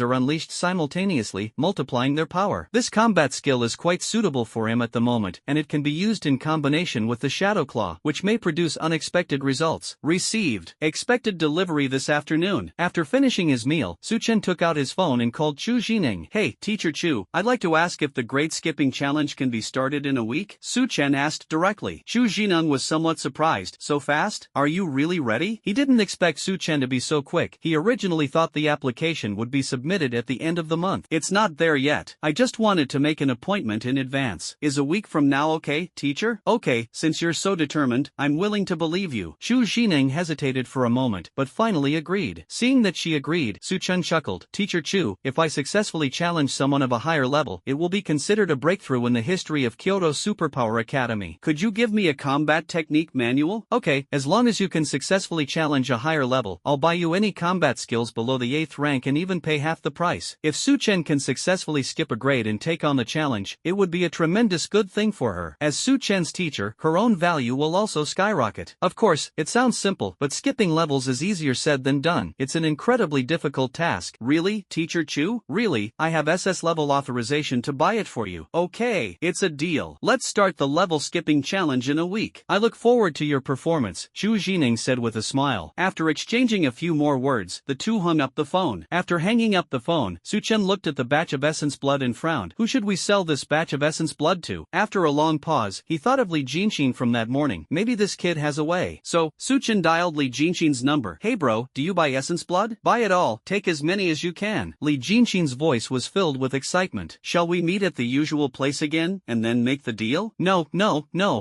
are unleashed simultaneously, multiplying their power. This combat skill is quite suitable for him at the moment, and it can be used in combination with the Shadow Claw, which may produce unexpected results. Received. Expected delivery this afternoon. After finishing his meal, Su Chen took out his phone and called Chu Jining. Hey, Teacher Chu, I'd like to ask if the grade skipping challenge can be started in a week? Su Chen asked directly. Chu Jining was somewhat surprised surprised. So fast? Are you really ready? He didn't expect Su Chen to be so quick. He originally thought the application would be submitted at the end of the month. It's not there yet. I just wanted to make an appointment in advance. Is a week from now okay, teacher? Okay, since you're so determined, I'm willing to believe you. Chu Jining hesitated for a moment, but finally agreed. Seeing that she agreed, Su Chen chuckled. Teacher Chu, if I successfully challenge someone of a higher level, it will be considered a breakthrough in the history of Kyoto Superpower Academy. Could you give me a combat technique manual? Okay, as long as you can successfully challenge a higher level, I'll buy you any combat skills below the 8th rank and even pay half the price. If Su Chen can successfully skip a grade and take on the challenge, it would be a tremendous good thing for her. As Su Chen's teacher, her own value will also skyrocket. Of course, it sounds simple, but skipping levels is easier said than done. It's an incredibly difficult task. Really, Teacher Chu? Really, I have SS level authorization to buy it for you. Okay, it's a deal. Let's start the level skipping challenge in a week. I look forward to your performance, Chu Jining said with a smile. After exchanging a few more words, the two hung up the phone. After hanging up the phone, Su Chen looked at the batch of essence blood and frowned. Who should we sell this batch of essence blood to? After a long pause, he thought of Li Jinxin from that morning. Maybe this kid has a way. So, Su Chen dialed Li Jinxin's number. Hey bro, do you buy essence blood? Buy it all, take as many as you can. Li Jinxin's voice was filled with excitement. Shall we meet at the usual place again, and then make the deal? No,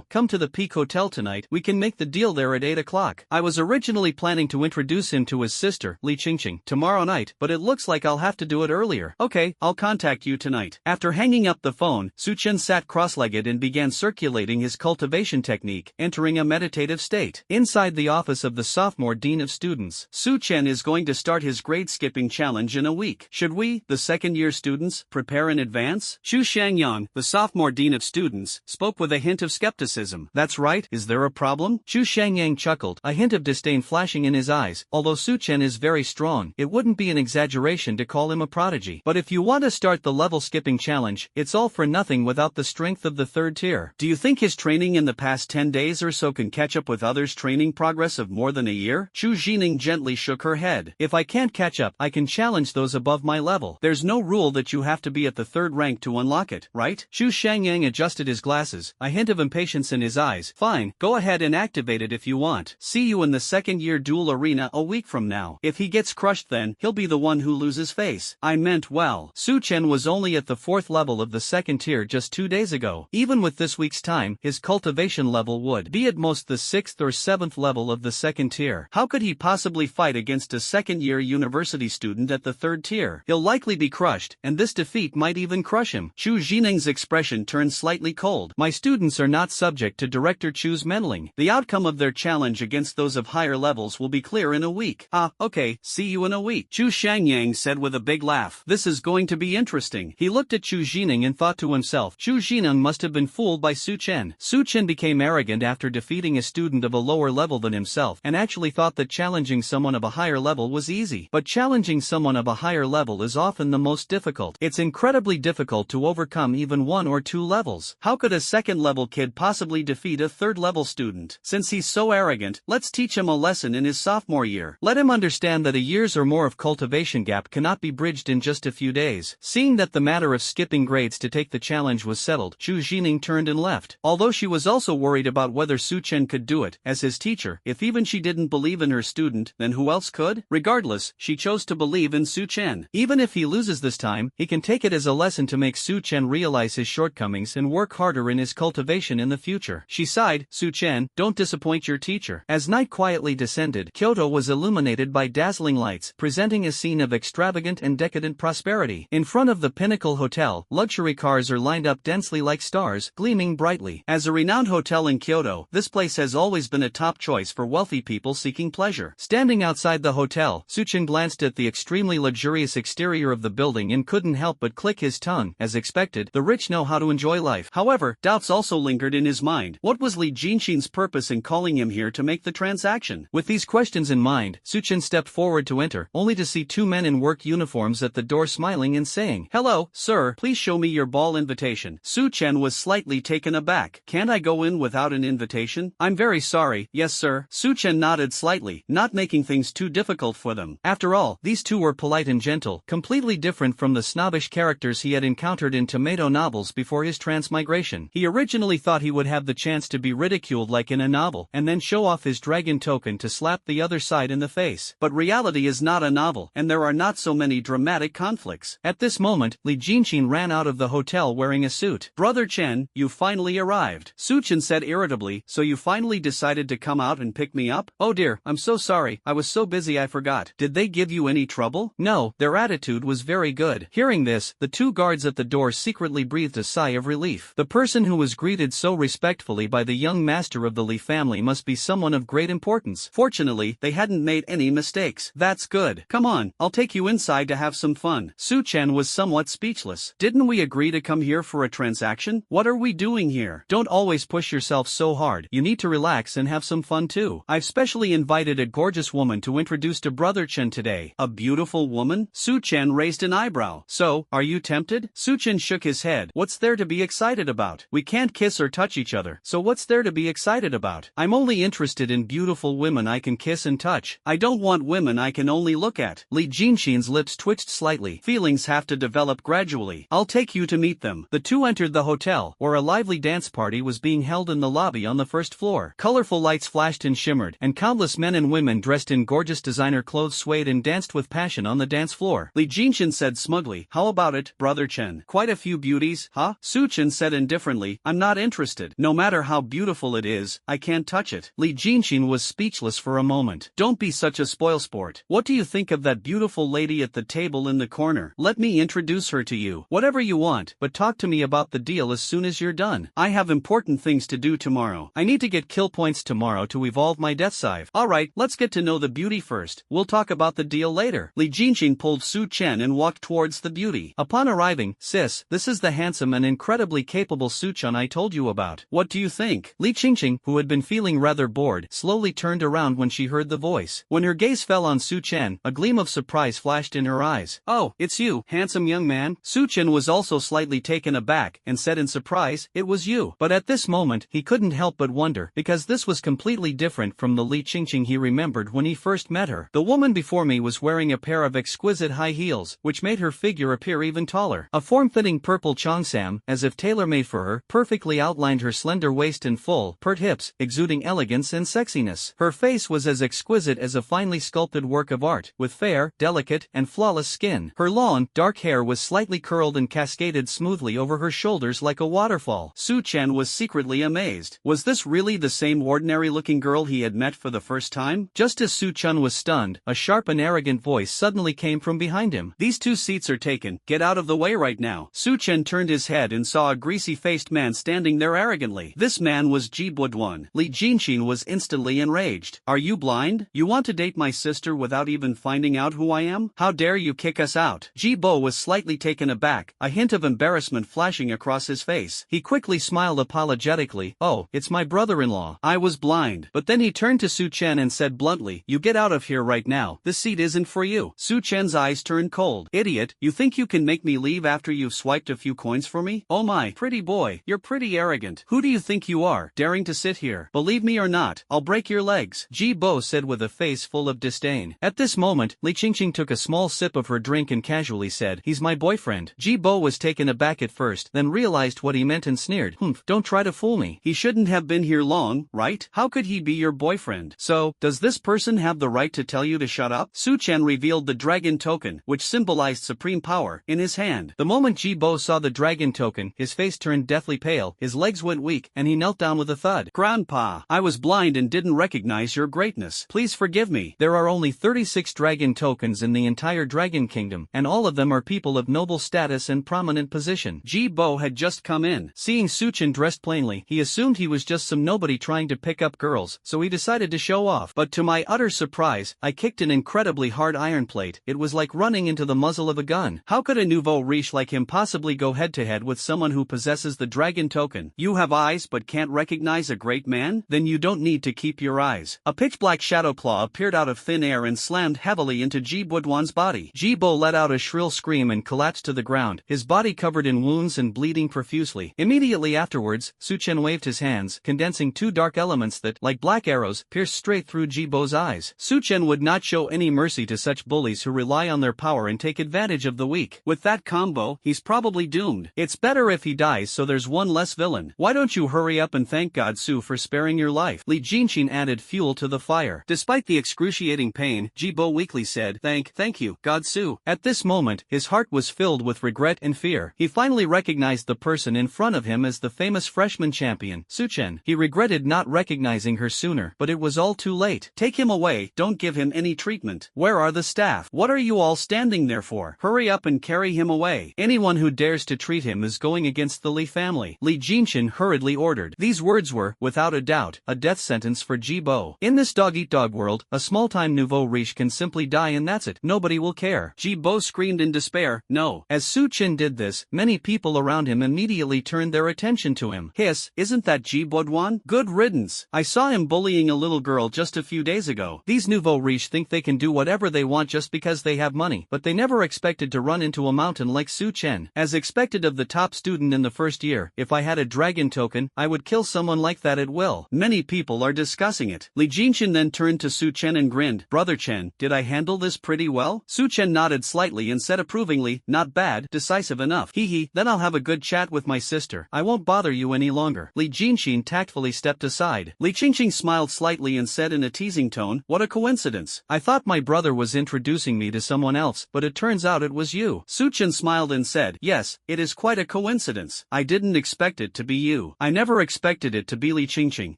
come to the Peak Hotel tonight, we can make the deal there at 8 o'clock. I was originally planning to introduce him to his sister, Li Qingqing, tomorrow night, but it looks like I'll have to do it earlier. Okay, I'll contact you tonight. After hanging up the phone, Su Chen sat cross-legged and began circulating his cultivation technique, entering a meditative state. Inside the office of the sophomore dean of students, Su Chen is going to start his grade skipping challenge in a week. Should we, the second-year students, prepare in advance? Xu Shangyang, the sophomore dean of students, spoke with a hint of skepticism. That's right, is there a problem? Xu Shangyang chuckled, a hint of disdain flashing in his eyes. Although Su Chen is very strong, it wouldn't be an exaggeration to call him a prodigy. But if you want to start the level skipping challenge, it's all for nothing without the strength of the third tier. Do you think his training in the past 10 days or so can catch up with others' training progress of more than a year? Chu Jining gently shook her head. If I can't catch up, I can challenge those above my level. There's no rule that you have to be at the third rank to unlock it, right? Xu Shangyang adjusted his glasses, a hint of impatience in his eyes. Fine, go ahead and activate it if you want. See you in the second-year duel arena a week from now. If he gets crushed then, he'll be the one who loses face. I meant well. Su Chen was only at the 4th level of the second tier just 2 days ago. Even with this week's time, his cultivation level would be at most the 6th or 7th level of the second tier. How could he possibly fight against a second-year university student at the 3rd tier? He'll likely be crushed, and this defeat might even crush him. Chu Jining's expression turned slightly cold. My students are not subject to Director Chu's meddling. The outcome of their challenge against those of higher levels will be clear in a week. Ah, okay, see you in a week, Chu Shangyang said with a big laugh. This is going to be interesting. He looked at Chu Jining and thought to himself, Chu Jining must have been fooled by Su Chen. Su Chen became arrogant after defeating a student of a lower level than himself and actually thought that challenging someone of a higher level was easy. But challenging someone of a higher level is often the most difficult. It's incredibly difficult to overcome even 1 or 2 levels. How could a second-level kid possibly defeat a third-level student? Since he's so arrogant, let's teach him a lesson in his sophomore year. Let him understand that a year's or more of cultivation gap cannot be bridged in just a few days. Seeing that the matter of skipping grades to take the challenge was settled, Chu Jining turned and left. Although she was also worried about whether Su Chen could do it, as his teacher, if even she didn't believe in her student, then who else could? Regardless, she chose to believe in Su Chen. Even if he loses this time, he can take it as a lesson to make Su Chen realize his shortcomings and work harder in his cultivation in the future. She sighed, Su Chen, don't disappoint your teacher. As night quietly descended, Kyoto was illuminated by dazzling lights, presenting a scene of extravagant and decadent prosperity. In front of the Pinnacle Hotel, luxury cars are lined up densely like stars, gleaming brightly. As a renowned hotel in Kyoto, this place has always been a top choice for wealthy people seeking pleasure. Standing outside the hotel, Su Chen glanced at the extremely luxurious exterior of the building and couldn't help but click his tongue. As expected, the rich know how to enjoy life. However, doubts also lingered in his mind. What was Li Jinxin's purpose in calling him here to make the transaction? With these questions in mind, Su Chen stepped forward to enter, only to see 2 men in work uniforms at the door smiling and saying, Hello, sir, please show me your ball invitation. Su Chen was slightly taken aback. Can't I go in without an invitation? I'm very sorry, yes sir. Su Chen nodded slightly, not making things too difficult for them. After all, these two were polite and gentle, completely different from the snobbish characters he had encountered in tomato novels before his transmigration. He originally thought he would have the chance to be ridiculed like an novel and then show off his dragon token to slap the other side in the face. But reality is not a novel, and there are not so many dramatic conflicts. At this moment, Li Jinqing ran out of the hotel wearing a suit. "Brother Chen, you finally arrived," Su Chen said irritably. "So you finally decided to come out and pick me up? Oh dear, I'm so sorry, I was so busy I forgot. Did they give you any trouble?" "No, their attitude was very good." Hearing this, the two guards at the door secretly breathed a sigh of relief. The person who was greeted so respectfully by the young master of the Li family must be someone of great importance. Fortunately, they hadn't made any mistakes. "That's good. Come on, I'll take you inside to have some fun." Su Chen was somewhat speechless. "Didn't we agree to come here for a transaction? What are we doing here? Don't always push yourself so hard. You need to relax and have some fun too. I've specially invited a gorgeous woman to introduce to Brother Chen today." "A beautiful woman?" Su Chen raised an eyebrow. "So, are you tempted?" Su Chen shook his head. "What's there to be excited about? We can't kiss or touch each other, so what's there to be excited about? I'm only interested in beautiful women I can kiss and touch. I don't want women I can only look at." Li Jinqing's lips twitched slightly. "Feelings have to develop gradually. I'll take you to meet them." The two entered the hotel, where a lively dance party was being held in the lobby on the first floor. Colorful lights flashed and shimmered, and countless men and women dressed in gorgeous designer clothes swayed and danced with passion on the dance floor. Li Jinqing said smugly, "How about it, Brother Chen? Quite a few beauties, huh?" Su Chen said indifferently, "I'm not interested. No matter how beautiful it is, I can't touch it." Li Jinqing was speechless for a moment. "Don't be such a spoilsport. What do you think of that beautiful lady at the table in the corner? Let me introduce her to you. Whatever you want, but talk to me about the deal as soon as you're done. I have important things to do tomorrow. I need to get kill points tomorrow to evolve my death scythe." "Alright, let's get to know the beauty first. We'll talk about the deal later." Li Jinqing pulled Su Chen and walked towards the beauty. Upon arriving, "Sis, this is the handsome and incredibly capable Su Chen I told you about. What do you think?" Li Jinqing, who had been feeling rather bored, slowly turned around when she heard the voice. When her gaze fell on Su Chen, a gleam of surprise flashed in her eyes. "Oh, it's you, handsome young man." Su Chen was also slightly taken aback and said in surprise, "It was you." But at this moment, he couldn't help but wonder, because this was completely different from the Li Jinqing he remembered when he first met her. The woman before me was wearing a pair of exquisite high heels, which made her figure appear even taller. A form-fitting purple cheongsam, as if tailor-made for her, perfectly outlined her slender waist and full, pert hips, exuding elegance and sexiness. Her face was as exquisite as a finely sculpted work of art, with fair, delicate, and flawless skin. Her long, dark hair was slightly curled and cascaded smoothly over her shoulders like a waterfall. Su Chen was secretly amazed. Was this really the same ordinary-looking girl he had met for the first time? Just as Su Chen was stunned, a sharp and arrogant voice suddenly came from behind him. "These two seats are taken. Get out of the way right now." Su Chen turned his head and saw a greasy-faced man standing there arrogantly. This man was Ji Buduan. Li Jinqing was instantly enraged. "Are you blind? You want to date my sister without even finding out who I am? How dare you kick us out?" Ji Bo was slightly taken aback, a hint of embarrassment flashing across his face. He quickly smiled apologetically. "Oh, it's my brother-in-law. I was blind." But then he turned to Su Chen and said bluntly, "You get out of here right now. This seat isn't for you." Su Chen's eyes turned cold. "Idiot, you think you can make me leave after you've swiped a few coins for me? Oh my, pretty boy, you're pretty arrogant. Who do you think you are, daring to sit here? Believe me or not, I'll break your legs," Ji Bo said with a face full of disdain. At this moment, Li Jinqing took a small sip of her drink and casually said, "He's my boyfriend." Ji Bo was taken aback at first, then realized what he meant and sneered. "Humph, don't try to fool me. He shouldn't have been here long, right? How could he be your boyfriend? So, does this person have the right to tell you to shut up?" Su Chen revealed the dragon token, which symbolized supreme power, in his hand. The moment Ji Bo saw the dragon token, his face turned deathly pale, his legs went weak, and he knelt down with a thud. "Grandpa, I was blind and didn't recognize your greatness. Please forgive me." There are only 36 dragon tokens in the entire Dragon Kingdom, and all of them are people of noble status and prominent position. Ji Bo had just come in. Seeing Su Chen dressed plainly, he assumed he was just some nobody trying to pick up girls, so he decided to show off. But to my utter surprise, I kicked an incredibly hard iron plate. It was like running into the muzzle of a gun. How could a nouveau riche like him possibly go head-to-head with someone who possesses the dragon token? "You have eyes but can't recognize a great man? Then you don't need to keep your eyes." A pitch-black shadow claw appeared out of thin air and slammed heavily into Ji Buduan's body. Ji Bo let out a shrill scream and collapsed to the ground, his body covered in wounds and bleeding profusely. Immediately afterwards, Su Chen waved his hands, condensing two dark elements that, like black arrows, pierced straight through Ji Bo's eyes. Su Chen would not show any mercy to such bullies who rely on their power and take advantage of the weak. With that combo, he's probably doomed. It's better if he dies so there's one less villain. Why don't you hurry up and thank God Su for sparing your life. Li Jinqing added fuel to the fire. Despite the excruciating pain, Jibo weakly said, Thank you, God Su. At this moment, his heart was filled with regret and fear. He finally recognized the person in front of him as the famous freshman champion, Su Chen. He regretted not recognizing her sooner, but it was all too late. Take him away, don't give him any treatment. Where are the staff? What are you all standing there for? Hurry up and carry him away. Anyone who dares to treat him is going against the Li family. Li Jinqing hurriedly ordered. These words were, without a doubt, a death sentence for Jibo. In this dog-eat-dog world, a small-time nouveau riche can simply die and that's it. Nobody will care. Jibo screamed in despair, no. As Su Chen did this, many people around him immediately turned their attention to him. Hiss, isn't that Jibo? Good riddance. I saw him bullying a little girl just a few days ago. These nouveau riche think they can do whatever they want just because they have money, but they never expected to run into a mountain like Su Chen. As expected of the top student in the first year, if I had a dragon token, I would kill someone like that at will. Many people are discussing it. Li Jinqing then turned to Su Chen and grinned. Brother Chen, did I handle this pretty well? Su Chen nodded slightly and said approvingly, not bad, decisive enough. Hee, then I'll have a good chat with my sister. I won't bother you any longer. Li Jinqing tactfully stepped aside. Li Jinqing smiled slightly and said in a teasing tone, what a coincidence. I thought my brother was introducing me to someone else, but it turns out it was you. Su Chen smiled and said, yes, it is quite a coincidence. I didn't expect it to be you. I never expected it to be Li Jinqing,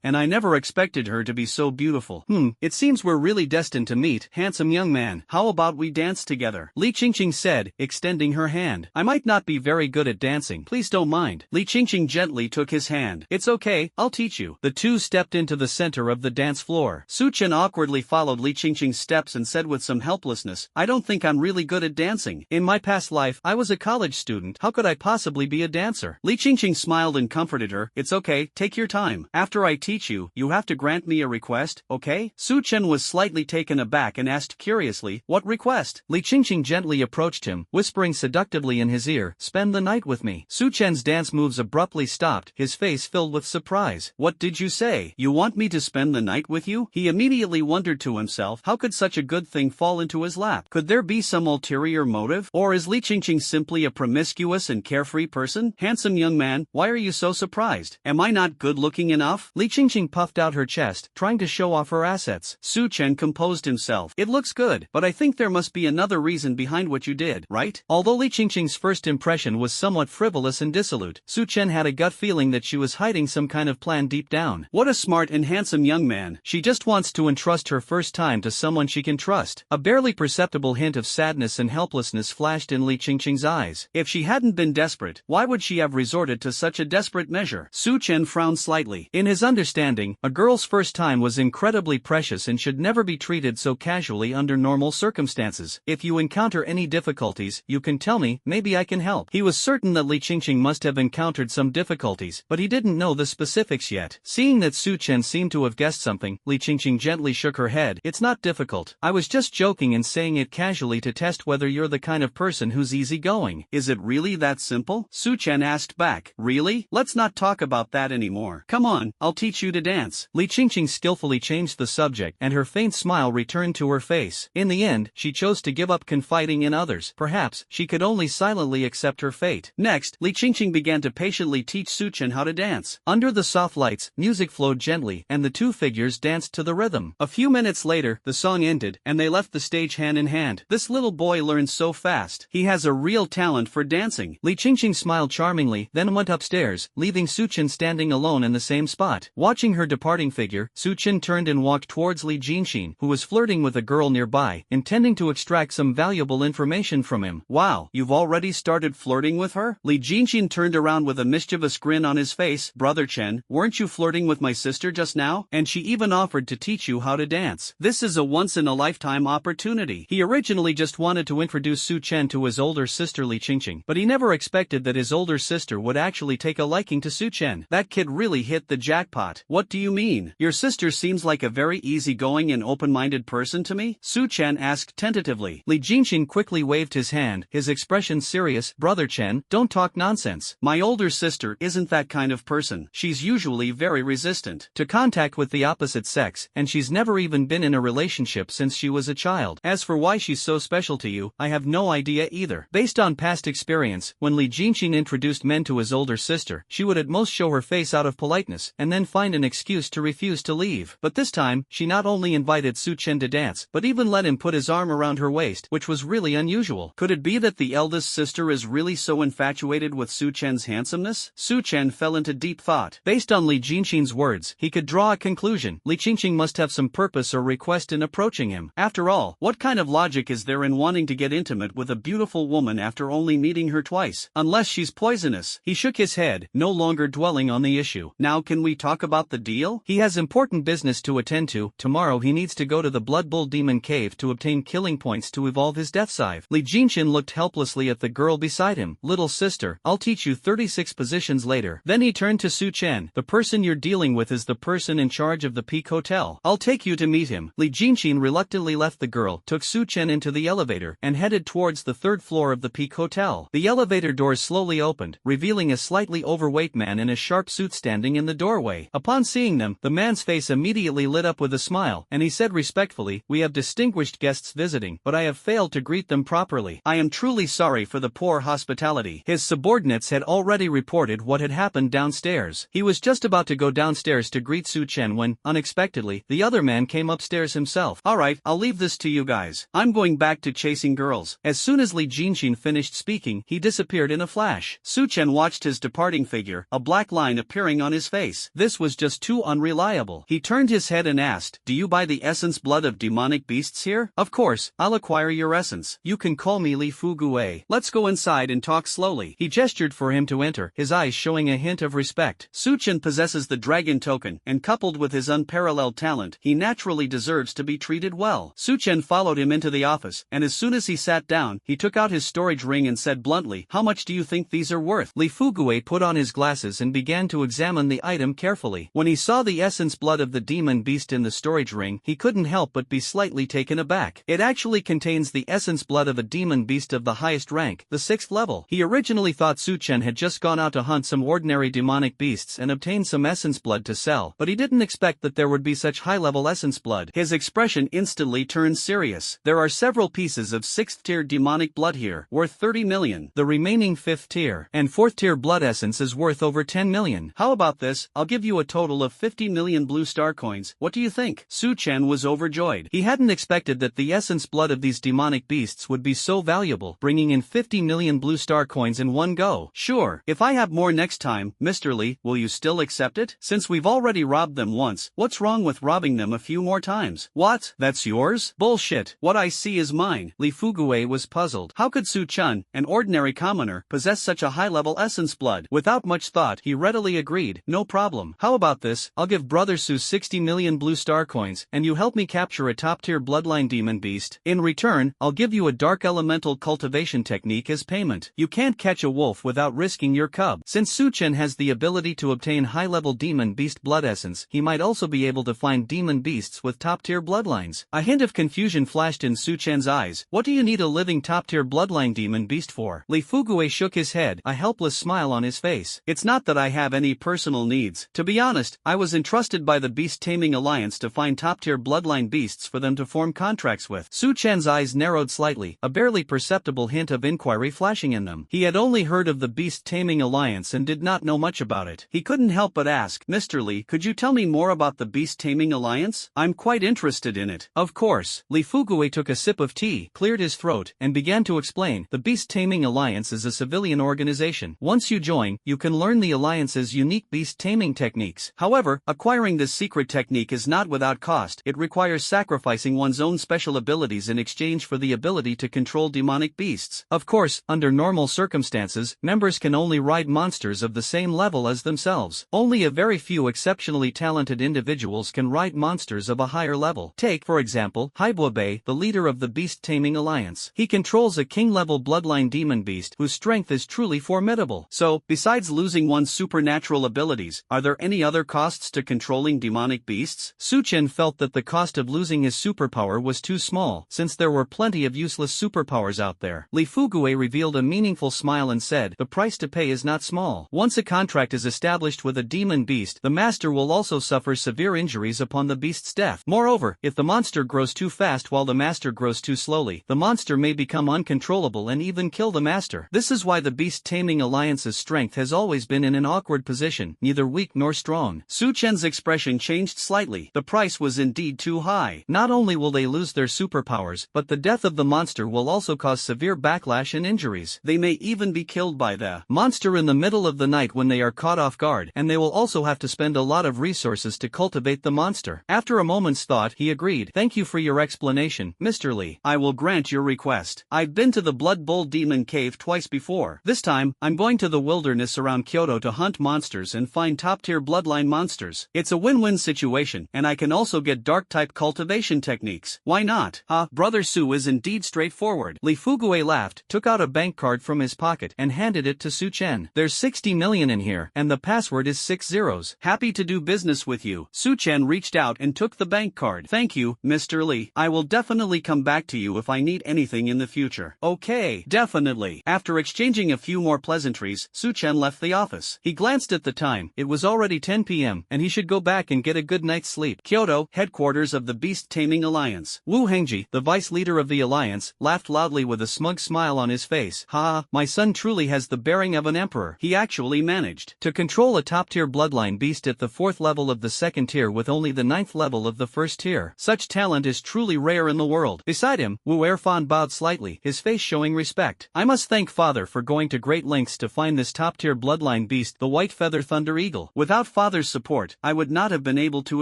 and I never expected her to be so beautiful. It seems we're really destined to meet, handsome young man. How about we dance together? Li Jinqing said, extending her hand. I might not be very good at dancing. Please don't mind. Li Jinqing gently took his hand. It's okay, I'll teach you. The two stepped into the center of the dance floor. Su Chen awkwardly followed Li Jinqing's steps and said with some helplessness, I don't think I'm really good at dancing. In my past life, I was a college student. How could I possibly be a dancer? Li Jinqing smiled and comforted her. It's okay, take your time. After I teach you, you have to grant me a request, okay? Su Chen was slightly taken aback and asked curiously, what request? Li Jinqing gently approached him, whispering seductively in his ear, spend the night with me. Su Chen's dance moves abruptly stopped, his face filled with surprise. What did you say? You want me to spend the night with you? He immediately wondered to himself, how could such a good thing fall into his lap? Could there be some ulterior motive? Or is Li Jinqing simply a promiscuous and carefree person? Handsome young man, why are you so surprised? Am I not good-looking enough? Li Jinqing puffed out her chest, trying to show off her assets. Su Chen composed himself. It looks good, but I think there must be another reason behind what you did, right? Although Li Jinqing's first impression was somewhat frivolous and dissolute, Su Chen had a gut feeling that she was hiding some kind of plan deep down. What a smart and handsome young man. She just wants to entrust her first time to someone she can trust. A barely perceptible hint of sadness and helplessness flashed in Li Jinqing's eyes. If she hadn't been desperate, why would she have resorted to such a desperate measure? Su Chen frowned slightly. In his understanding, a girl's first time was incredibly precious and should never be treated so casually under normal circumstances. If you encounter any difficulties, you can tell me, maybe I can help. He was certain that Li Jinqing must have encountered some difficulties, but he didn't know the specifics yet. Seeing that Su Chen seemed to have guessed something, Li Jinqing gently shook her head. It's not difficult. I was just joking and saying it casually to test whether you're the kind of person who's easygoing. Is it really that simple? Su Chen asked back. Really? Let's not talk about that anymore. Come on, I'll teach you to dance. Li Jinqing skillfully changed the subject and her faint smile returned to her face. In the end, she chose to give up confiding in others. Perhaps, she could only silently accept her fate. Next, Li Jinqing began to patiently teach Su Chen how to dance. Under the soft lights, music flowed gently, and the two figures danced to the rhythm. A few minutes later, the song ended, and they left the stage hand in hand. This little boy learns so fast. He has a real talent for dancing. Li Jinqing smiled charmingly, then went upstairs, leaving Su Chen standing alone in the same spot. Watching her departing figure, Su Chen turned and walked towards Li Jinqing, who was flirting with a girl nearby, intending to extract some valuable information from him. Wow, you've already started flirting with her? Li Jinqing turned around with a mischievous grin on his face. Brother Chen, weren't you flirting with my sister just now? And she even offered to teach you how to dance. This is a once-in-a-lifetime opportunity. He originally just wanted to introduce Su Chen to his older sister Li Jinqing, but he never expected that his older sister would actually take a liking to Su Chen. That kid really hit the jackpot. What do you mean? Your sister seems like a very easygoing and open-minded person to me? Su Chen asked tentatively. Li Jinqing quickly waved his hand, his expression serious. Brother Chen, don't talk nonsense. My older sister isn't that kind of person. She's usually very resistant to contact with the opposite sex, and she's never even been in a relationship since she was a child. As for why she's so special to you, I have no idea either. Based on past experience, when Li Jinqing introduced men to his older sister, she would at most show her face out of politeness, and then find an excuse to refuse to leave. But this time, she not only invited Su Chen to dance, but even let him put his arm around her waist, which was really unusual. Could it be that the eldest sister is really so infatuated with Su Chen's handsomeness? Su Chen fell into deep thought. Based on Li Jinxing's words, he could draw a conclusion. Li Jinxing must have some purpose or request in approaching him. After all, what kind of logic is there in wanting to get intimate with a beautiful woman after only meeting her twice? Unless she's poisonous. He shook his head, no longer dwelling on the issue. Now can we talk about the deal? He has important business to attend to. Tomorrow he needs to go to the Blood Bull Demon Cave to obtain killing points to evolve his death scythe. Li Jinxin looked helplessly at the girl beside him. Little sister, I'll teach you 36 positions later. Then he turned to Su Chen. The person you're dealing with is the person in charge of the Peak Hotel. I'll take you to meet him. Li Jinxin reluctantly left the girl, took Su Chen into the elevator, and headed towards the third floor of the Peak Hotel. The elevator doors slowly opened, revealing a slightly overweight man in a sharp suit standing in the doorway. Upon seeing them, the man's face immediately lit up with a smile, and he said respectfully, "We have distinguished guests visiting, but I have failed to greet them properly. I am truly sorry for the poor hospitality." His subordinates had already reported what had happened downstairs. He was just about to go downstairs to greet Su Chen when, unexpectedly, the other man came upstairs himself. "Alright, I'll leave this to you guys. I'm going back to chasing girls." As soon as Li Jinxin finished speaking, he disappeared in a flash. Su Chen watched his departing figure, a black line appearing on his face. This was just too unreliable. He turned his head and asked, "Do you buy the essence blood of demonic beasts here?" "Of course, I'll acquire your essence. You can call me Li Fugue. Let's go inside and talk slowly." He gestured for him to enter, his eyes showing a hint of respect. Su Chen possesses the dragon token, and coupled with his unparalleled talent, he naturally deserves to be treated well. Su Chen followed him into the office, and as soon as he sat down, he took out his storage ring and said bluntly, "How much do you think these are worth?" Li Fugue put on his glasses and began to examine the item carefully. When he saw the essence blood of the demon beast in the storage ring, he couldn't help but be slightly taken aback. It actually contains the essence blood of a demon beast of the highest rank, the 6th level. He originally thought Su Chen had just gone out to hunt some ordinary demonic beasts and obtain some essence blood to sell, but he didn't expect that there would be such high-level essence blood. His expression instantly turned serious. "There are several pieces of 6th tier demonic blood here, worth 30 million. The remaining 5th tier and 4th tier blood essence is worth over 10 million. How about this? I'll give you a total of 50 million blue star coins. What do you think?" Su Chen was overjoyed. He hadn't expected that the essence blood of these demonic beasts would be so valuable, bringing in 50 million blue star coins in one go. "Sure, if I have more next time, Mr. Li, will you still accept it? Since we've already robbed them once, what's wrong with robbing them a few more times?" "What? That's yours? Bullshit. What I see is mine." Li Fugue was puzzled. How could Su Chen, an ordinary commoner, possess such a high-level essence blood? Without much thought, he readily agreed. "No problem. How about this? I'll give Brother Su 60 million blue star coins, and you help me capture a top-tier bloodline demon beast. In return, I'll give you a dark elemental cultivation technique as payment. You can't catch a wolf without risking your cub." Since Su Chen has the ability to obtain high-level demon beast blood essence, he might also be able to find demon beasts with top-tier bloodlines. A hint of confusion flashed in Su Chen's eyes. "What do you need a living top-tier bloodline demon beast for?" Li Fugue shook his head, a helpless smile on his face. "It's not that I have any personal needs. To be honest, I was entrusted by the Beast Taming Alliance to find top-tier bloodline beasts for them to form contracts with." Su Chen's eyes narrowed slightly, a barely perceptible hint of inquiry flashing in them. He had only heard of the Beast Taming Alliance and did not know much about it. He couldn't help but ask, "Mr. Li, could you tell me more about the Beast Taming Alliance? I'm quite interested in it." "Of course." Li Fugue took a sip of tea, cleared his throat, and began to explain. "The Beast Taming Alliance is a civilian organization. Once you join, you can learn the Alliance's unique beast taming techniques. However, acquiring this secret technique is not without cost. It requires sacrificing one's own special abilities in exchange for the ability to control demonic beasts. Of course, under normal circumstances, members can only ride monsters of the same level as themselves. Only a very few exceptionally talented individuals can ride monsters of a higher level. Take, for example, Haibuabe, the leader of the Beast Taming Alliance. He controls a king-level bloodline demon beast whose strength is truly formidable. So, besides losing one's supernatural abilities, are there any other costs to controlling demonic beasts?" Su Chen felt that the cost of losing his superpower was too small, since there were plenty of useless superpowers out there. Li Fugue revealed a meaningful smile and said, "The price to pay is not small. Once a contract is established with a demon beast, the master will also suffer severe injuries upon the beast's death. Moreover, if the monster grows too fast while the master grows too slowly, the monster may become uncontrollable and even kill the master. This is why the Beast Taming Alliance's strength has always been in an awkward position, neither weak nor nor strong. Su Chen's expression changed slightly. The price was indeed too high. Not only will they lose their superpowers, but the death of the monster will also cause severe backlash and injuries. They may even be killed by the monster in the middle of the night when they are caught off guard, and they will also have to spend a lot of resources to cultivate the monster. After a moment's thought, he agreed. Thank you for your explanation, Mr. Lee. I will grant your request. I've been to the Blood Bowl Demon Cave twice before. This time, I'm going to the wilderness around Kyoto to hunt monsters and find top-tier bloodline monsters. It's a win-win situation, and I can also get dark-type cultivation techniques. Why not? Brother Su is indeed straightforward. Li Fugue laughed, took out a bank card from his pocket, and handed it to Su Chen. There's 60 million in here, and the password is 6 zeros. Happy to do business with you. Su Chen reached out and took the bank card. Thank you, Mr. Lee. I will definitely come back to you if I need anything in the future. Okay, definitely. After exchanging a few more pleasantries, Su Chen left the office. He glanced at the time. It was already 10 p.m., and he should go back and get a good night's sleep. Kyoto, headquarters of the Beast Taming Alliance. Wu Hengji, the vice leader of the alliance, laughed loudly with a smug smile on his face. Ha, my son truly has the bearing of an emperor. He actually managed to control a top-tier bloodline beast at the 4th level of the 2nd tier with only the 9th level of the 1st tier. Such talent is truly rare in the world. Beside him, Wu Erfan bowed slightly, his face showing respect. I must thank Father for going to great lengths to find this top-tier bloodline beast, the White Feather Thunder Eagle. Without Father's support, I would not have been able to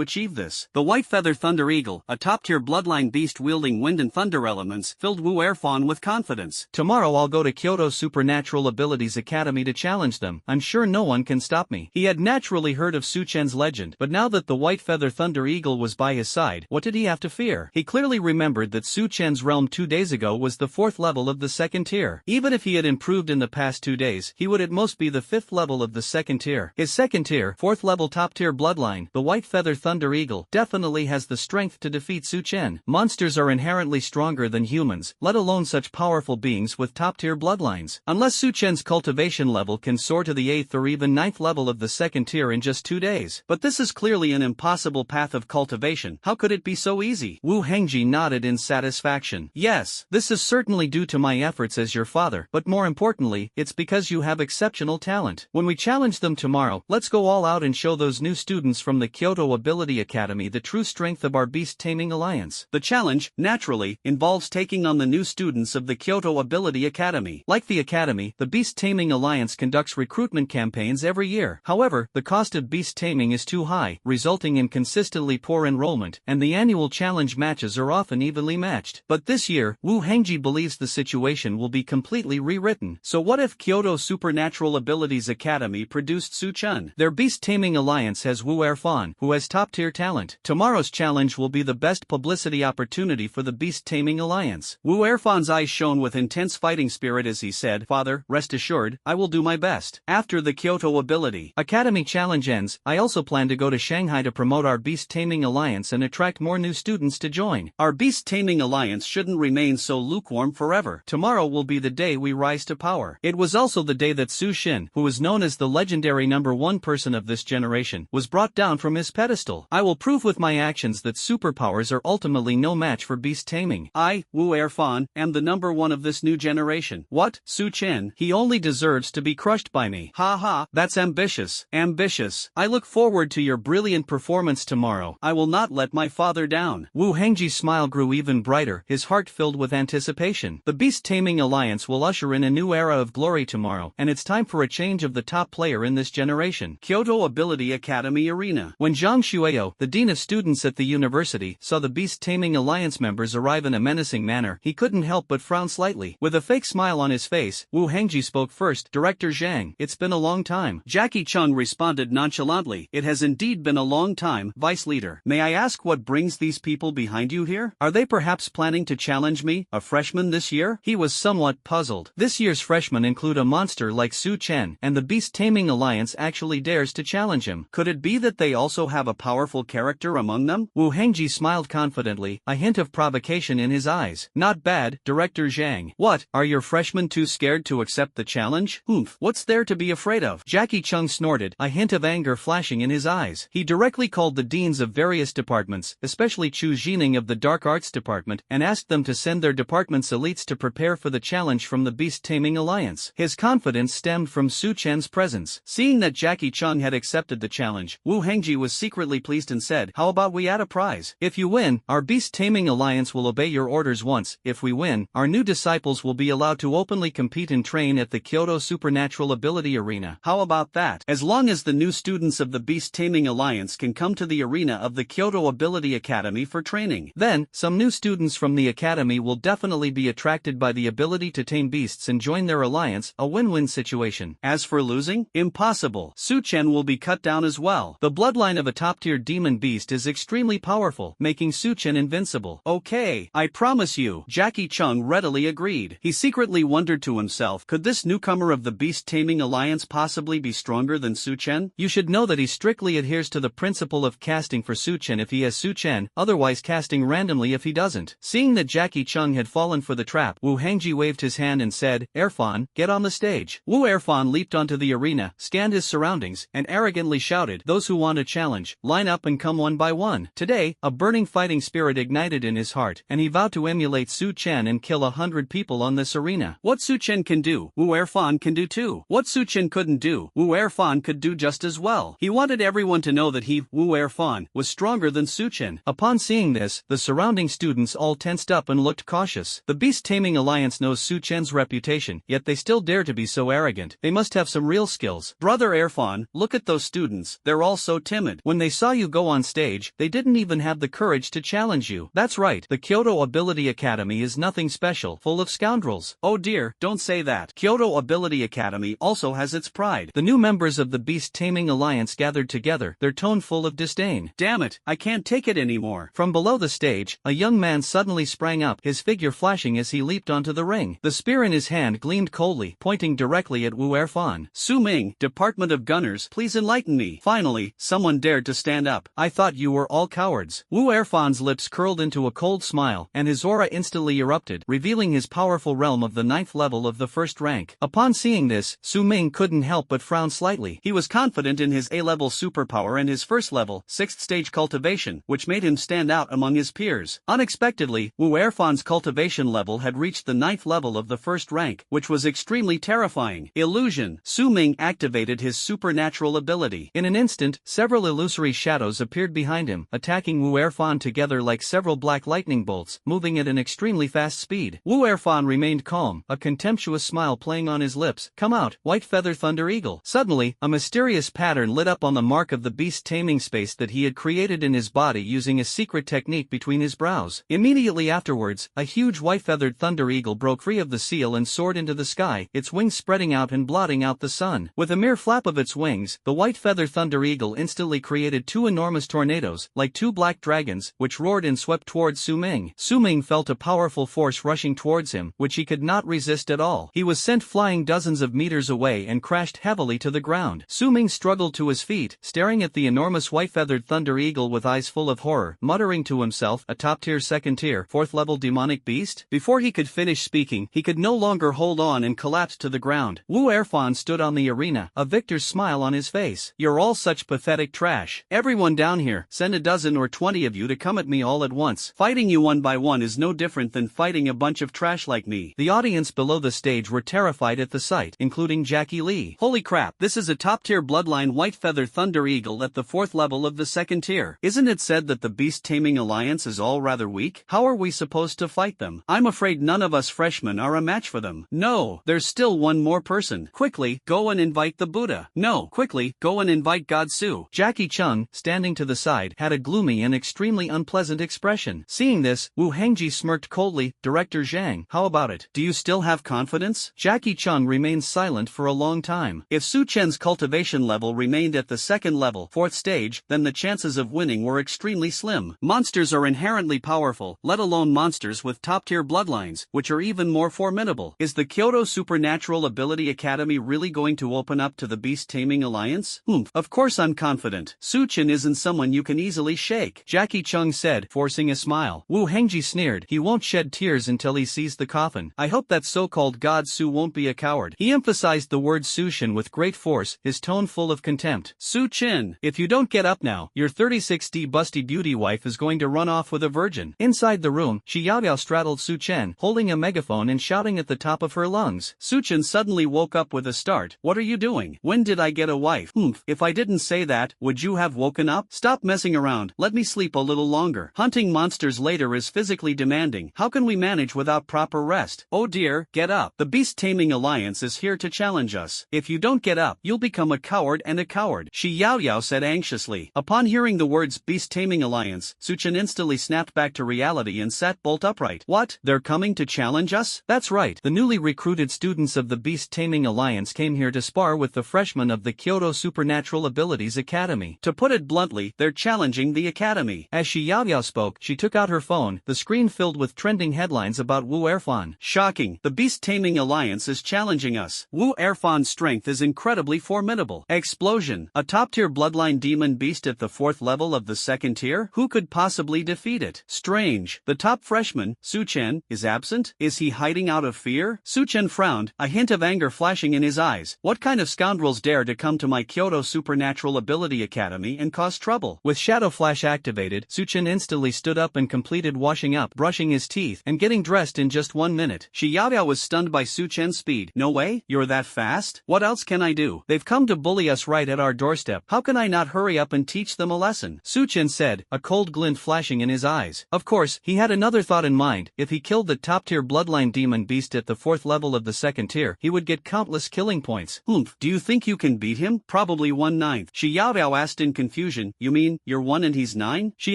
achieve this. The White Feather Thunder Eagle, a top-tier bloodline beast wielding wind and thunder elements, filled Wu Erfan with confidence. Tomorrow I'll go to Kyoto Supernatural Abilities Academy to challenge them. I'm sure no one can stop me. He had naturally heard of Su Chen's legend, but now that the White Feather Thunder Eagle was by his side, what did he have to fear? He clearly remembered that Su Chen's realm 2 days ago was the 4th level of the 2nd tier. Even if he had improved in the past 2 days, he would at most be the 5th level of the 2nd tier. His 2nd tier, 4th level top tier bloodline, the White Feather Thunder Eagle, definitely has the strength to defeat Su Chen. Monsters are inherently stronger than humans, let alone such powerful beings with top tier bloodlines. Unless Su Chen's cultivation level can soar to the 8th or even 9th level of the 2nd tier in just 2 days. But this is clearly an impossible path of cultivation. How could it be so easy? Wu Hengji nodded in satisfaction. Yes, this is certainly due to my efforts as your father, but more importantly, it's because you have exceptional talent. When we challenge them tomorrow, let's go all out and show those new students from the Kyoto Ability Academy the true strength of our Beast Taming Alliance. The challenge, naturally, involves taking on the new students of the Kyoto Ability Academy. Like the Academy, the Beast Taming Alliance conducts recruitment campaigns every year. However, the cost of beast taming is too high, resulting in consistently poor enrollment, and the annual challenge matches are often evenly matched. But this year, Wu Hengji believes the situation will be completely rewritten. So what if Kyoto Supernatural Abilities Academy produced Su Chen? Their Beast Taming Alliance has Wu Erfan, who has top-tier talent. Tomorrow's challenge will be the best publicity opportunity for the Beast Taming Alliance. Wu Erfan's eyes shone with intense fighting spirit as he said, Father, rest assured, I will do my best. After the Kyoto Ability Academy challenge ends, I also plan to go to Shanghai to promote our Beast Taming Alliance and attract more new students to join. Our Beast Taming Alliance shouldn't remain so lukewarm forever. Tomorrow will be the day we rise to power. It was also the day that Su Xin, who is known as the legendary #1 person of this generation, was brought down from his pedestal. I will prove with my actions that superpowers are ultimately no match for beast taming. I, Wu Erfan, am the #1 of this new generation. What? Su Chen? He only deserves to be crushed by me. Ha ha, that's ambitious. Ambitious. I look forward to your brilliant performance tomorrow. I will not let my father down. Wu Hengji's smile grew even brighter, his heart filled with anticipation. The Beast Taming Alliance will usher in a new era of glory tomorrow, and it's time for a change of the top player in this generation. Kyoto Ability Academy Arena. When Zhang Xueo, the dean of students at the university, saw the Beast Taming Alliance members arrive in a menacing manner, he couldn't help but frown slightly. With a fake smile on his face, Wu Hengji spoke first. Director Zhang, it's been a long time. Jackie Chung responded nonchalantly. It has indeed been a long time, Vice Leader. May I ask what brings these people behind you here? Are they perhaps planning to challenge me, a freshman this year? He was somewhat puzzled. This year's freshmen include a monster like Su Chen, and the Beast Taming Alliance actually dares to challenge him. Could it be that they also have a powerful character among them? Wu Hengji smiled confidently, a hint of provocation in his eyes. Not bad, Director Zhang. What, are your freshmen too scared to accept the challenge? Oomph, what's there to be afraid of? Jackie Chung snorted, a hint of anger flashing in his eyes. He directly called the deans of various departments, especially Chu Jining of the Dark Arts Department, and asked them to send their department's elites to prepare for the challenge from the Beast Taming Alliance. His confidence stemmed from Su Chen's presence. Seeing that Jackie Chung had had accepted the challenge, Wu Hengji was secretly pleased and said, "How about we add a prize? If you win, our Beast Taming Alliance will obey your orders once. If we win, our new disciples will be allowed to openly compete and train at the Kyoto Supernatural Ability Arena. How about that? As long as the new students of the Beast Taming Alliance can come to the arena of the Kyoto Ability Academy for training. Then, some new students from the academy will definitely be attracted by the ability to tame beasts and join their alliance, a win-win situation. As for losing? Impossible. Su Chen will be cut down as well. The bloodline of a top-tier demon beast is extremely powerful, making Su Chen invincible. Okay, I promise you. Jackie Chung readily agreed. He secretly wondered to himself, could this newcomer of the Beast Taming Alliance possibly be stronger than Su Chen? You should know that he strictly adheres to the principle of casting for Su Chen if he has Su Chen, otherwise casting randomly if he doesn't. Seeing that Jackie Chung had fallen for the trap, Wu Hengji waved his hand and said, "Erfan, get on the stage." Wu Erfan leaped onto the arena, scanned his surroundings, and arrogantly shouted, "Those who want a challenge, line up and come one by one." Today, a burning fighting spirit ignited in his heart, and he vowed to emulate Su Chen and kill 100 people on this arena. What Su Chen can do, Wu Erfan can do too. What Su Chen couldn't do, Wu Erfan could do just as well. He wanted everyone to know that he, Wu Erfan, was stronger than Su Chen. Upon seeing this, the surrounding students all tensed up and looked cautious. The Beast Taming Alliance knows Su Chen's reputation, yet they still dare to be so arrogant. They must have some real skills. Brother Erfan, look at those students, they're all so timid. When they saw you go on stage, they didn't even have the courage to challenge you. That's right, the Kyoto Ability Academy is nothing special, full of scoundrels. Oh dear, don't say that. Kyoto Ability Academy also has its pride. The new members of the Beast Taming Alliance gathered together, their tone full of disdain. Damn it, I can't take it anymore. From below the stage, a young man suddenly sprang up, his figure flashing as he leaped onto the ring. The spear in his hand gleamed coldly, pointing directly at Wu Erfan. "Su Ming, Department of Gunners, please enlighten me." Finally, someone dared to stand up. "I thought you were all cowards." Wu Erfan's lips curled into a cold smile, and his aura instantly erupted, revealing his powerful realm of the 9th level of the 1st rank. Upon seeing this, Su Ming couldn't help but frown slightly. He was confident in his A-level superpower and his 1st level, 6th stage cultivation, which made him stand out among his peers. Unexpectedly, Wu Erfan's cultivation level had reached the 9th level of the 1st rank, which was extremely terrifying. Illusion. Su Ming activated his supernatural ability. In an instant, several illusory shadows appeared behind him, attacking Wu Erfan together like several black lightning bolts, moving at an extremely fast speed. Wu Erfan remained calm, a contemptuous smile playing on his lips. "Come out, White Feather Thunder Eagle." Suddenly, a mysterious pattern lit up on the mark of the beast taming space that he had created in his body using a secret technique between his brows. Immediately afterwards, a huge white-feathered thunder eagle broke free of the seal and soared into the sky, its wings spreading out and blotting out the sun. With a mere flap of its wings, the white feather thunder eagle instantly created 2 enormous tornadoes, like 2 black dragons, which roared and swept towards Su Ming. Su Ming felt a powerful force rushing towards him, which he could not resist at all. He was sent flying dozens of meters away and crashed heavily to the ground. Su Ming struggled to his feet, staring at the enormous white-feathered thunder eagle with eyes full of horror, muttering to himself, "A top-tier, second-tier, 4th-level demonic beast?" Before he could finish speaking, he could no longer hold on and collapsed to the ground. Wu Erfan stood on the arena, a victor's smile on his face. "You're all such pathetic trash. Everyone down here, send a dozen or 20 of you to come at me all at once. Fighting you one by one is no different than fighting a bunch of trash like me." The audience below the stage were terrified at the sight, including Jackie Lee. "Holy crap, this is a top-tier bloodline white feather thunder eagle at the 4th level of the 2nd tier. Isn't it said that the Beast Taming Alliance is all rather weak? How are we supposed to fight them? I'm afraid none of us freshmen are a match for them." "No, there's still one more person. Quickly, go and invite the Buddha." "No, quickly, go and invite God Su." Jackie Chung, standing to the side, had a gloomy and extremely unpleasant expression. Seeing this, Wu Hengji smirked coldly. "Director Zhang, how about it? Do you still have confidence?" Jackie Chung remained silent for a long time. If Su Chen's cultivation level remained at the 2nd level, 4th stage, then the chances of winning were extremely slim. Monsters are inherently powerful, let alone monsters with top-tier bloodlines, which are even more formidable. Is the Kyoto Supernatural Ability Academy really going to open up to the Beast Taming Alliance? Of course I'm confident. Su Chen isn't someone you can easily shake," Jackie Chung said, forcing a smile. Wu Hengji sneered. "He won't shed tears until he sees the coffin. I hope that so-called God Su won't be a coward." He emphasized the word Su Chen with great force, his tone full of contempt. "Su Chen, if you don't get up now, your 36D busty beauty wife is going to run off with a virgin." Inside the room, Shi Yaoyao straddled Su Chen, holding a megaphone and shouting at the top of her lungs. Su Chen suddenly woke up with a start. "What are you doing? When did I get a wife?" wife. If I didn't say that, would you have woken up? Stop messing around, let me sleep a little longer. Hunting monsters later is physically demanding. How can we manage without proper rest? Oh dear, get up. The Beast Taming Alliance is here to challenge us. If you don't get up, you'll become a coward and a coward, Shi Yao Yao said anxiously. Upon hearing the words Beast Taming Alliance, Suchen instantly snapped back to reality and sat bolt upright. What? They're coming to challenge us? That's right, the newly recruited students of the Beast Taming Alliance came here to spar with the freshmen of the Kyoto Supernatural Abilities Academy. To put it bluntly, they're challenging the academy. As Shi Yao Yao spoke, she took out her phone, the screen filled with trending headlines about Wu Erfan. Shocking, the Beast Taming Alliance is challenging us. Wu Erfan's strength is incredibly formidable. Explosion, a top-tier bloodline demon beast at the 4th level of the 2nd tier? Who could possibly defeat it? Strange, the top freshman, Suchen, is absent? Is he hiding out of fear? Suchen frowned, a hint of anger flashing in his eyes. What kind of scoundrels dare to come to my Kyoto Supernatural Ability Academy and cause trouble? With Shadow Flash activated, Suchen instantly stood up and completed washing up, brushing his teeth, and getting dressed in just 1 minute. Shi Yao Yao was stunned by Suchen's speed. No way? You're that fast? What else can I do? They've come to bully us right at our doorstep. How can I not hurry up and teach them a lesson? Suchen said, a cold glint flashing in his eyes. Of course, he had another thought in mind. If he killed the top-tier bloodline demon beast at the 4th level of the 2nd tier, he would get countless killing points. Do you think you can beat him? Probably 1/9. Shi Yao Yao asked in confusion, you mean, you're 1 and he's 9? She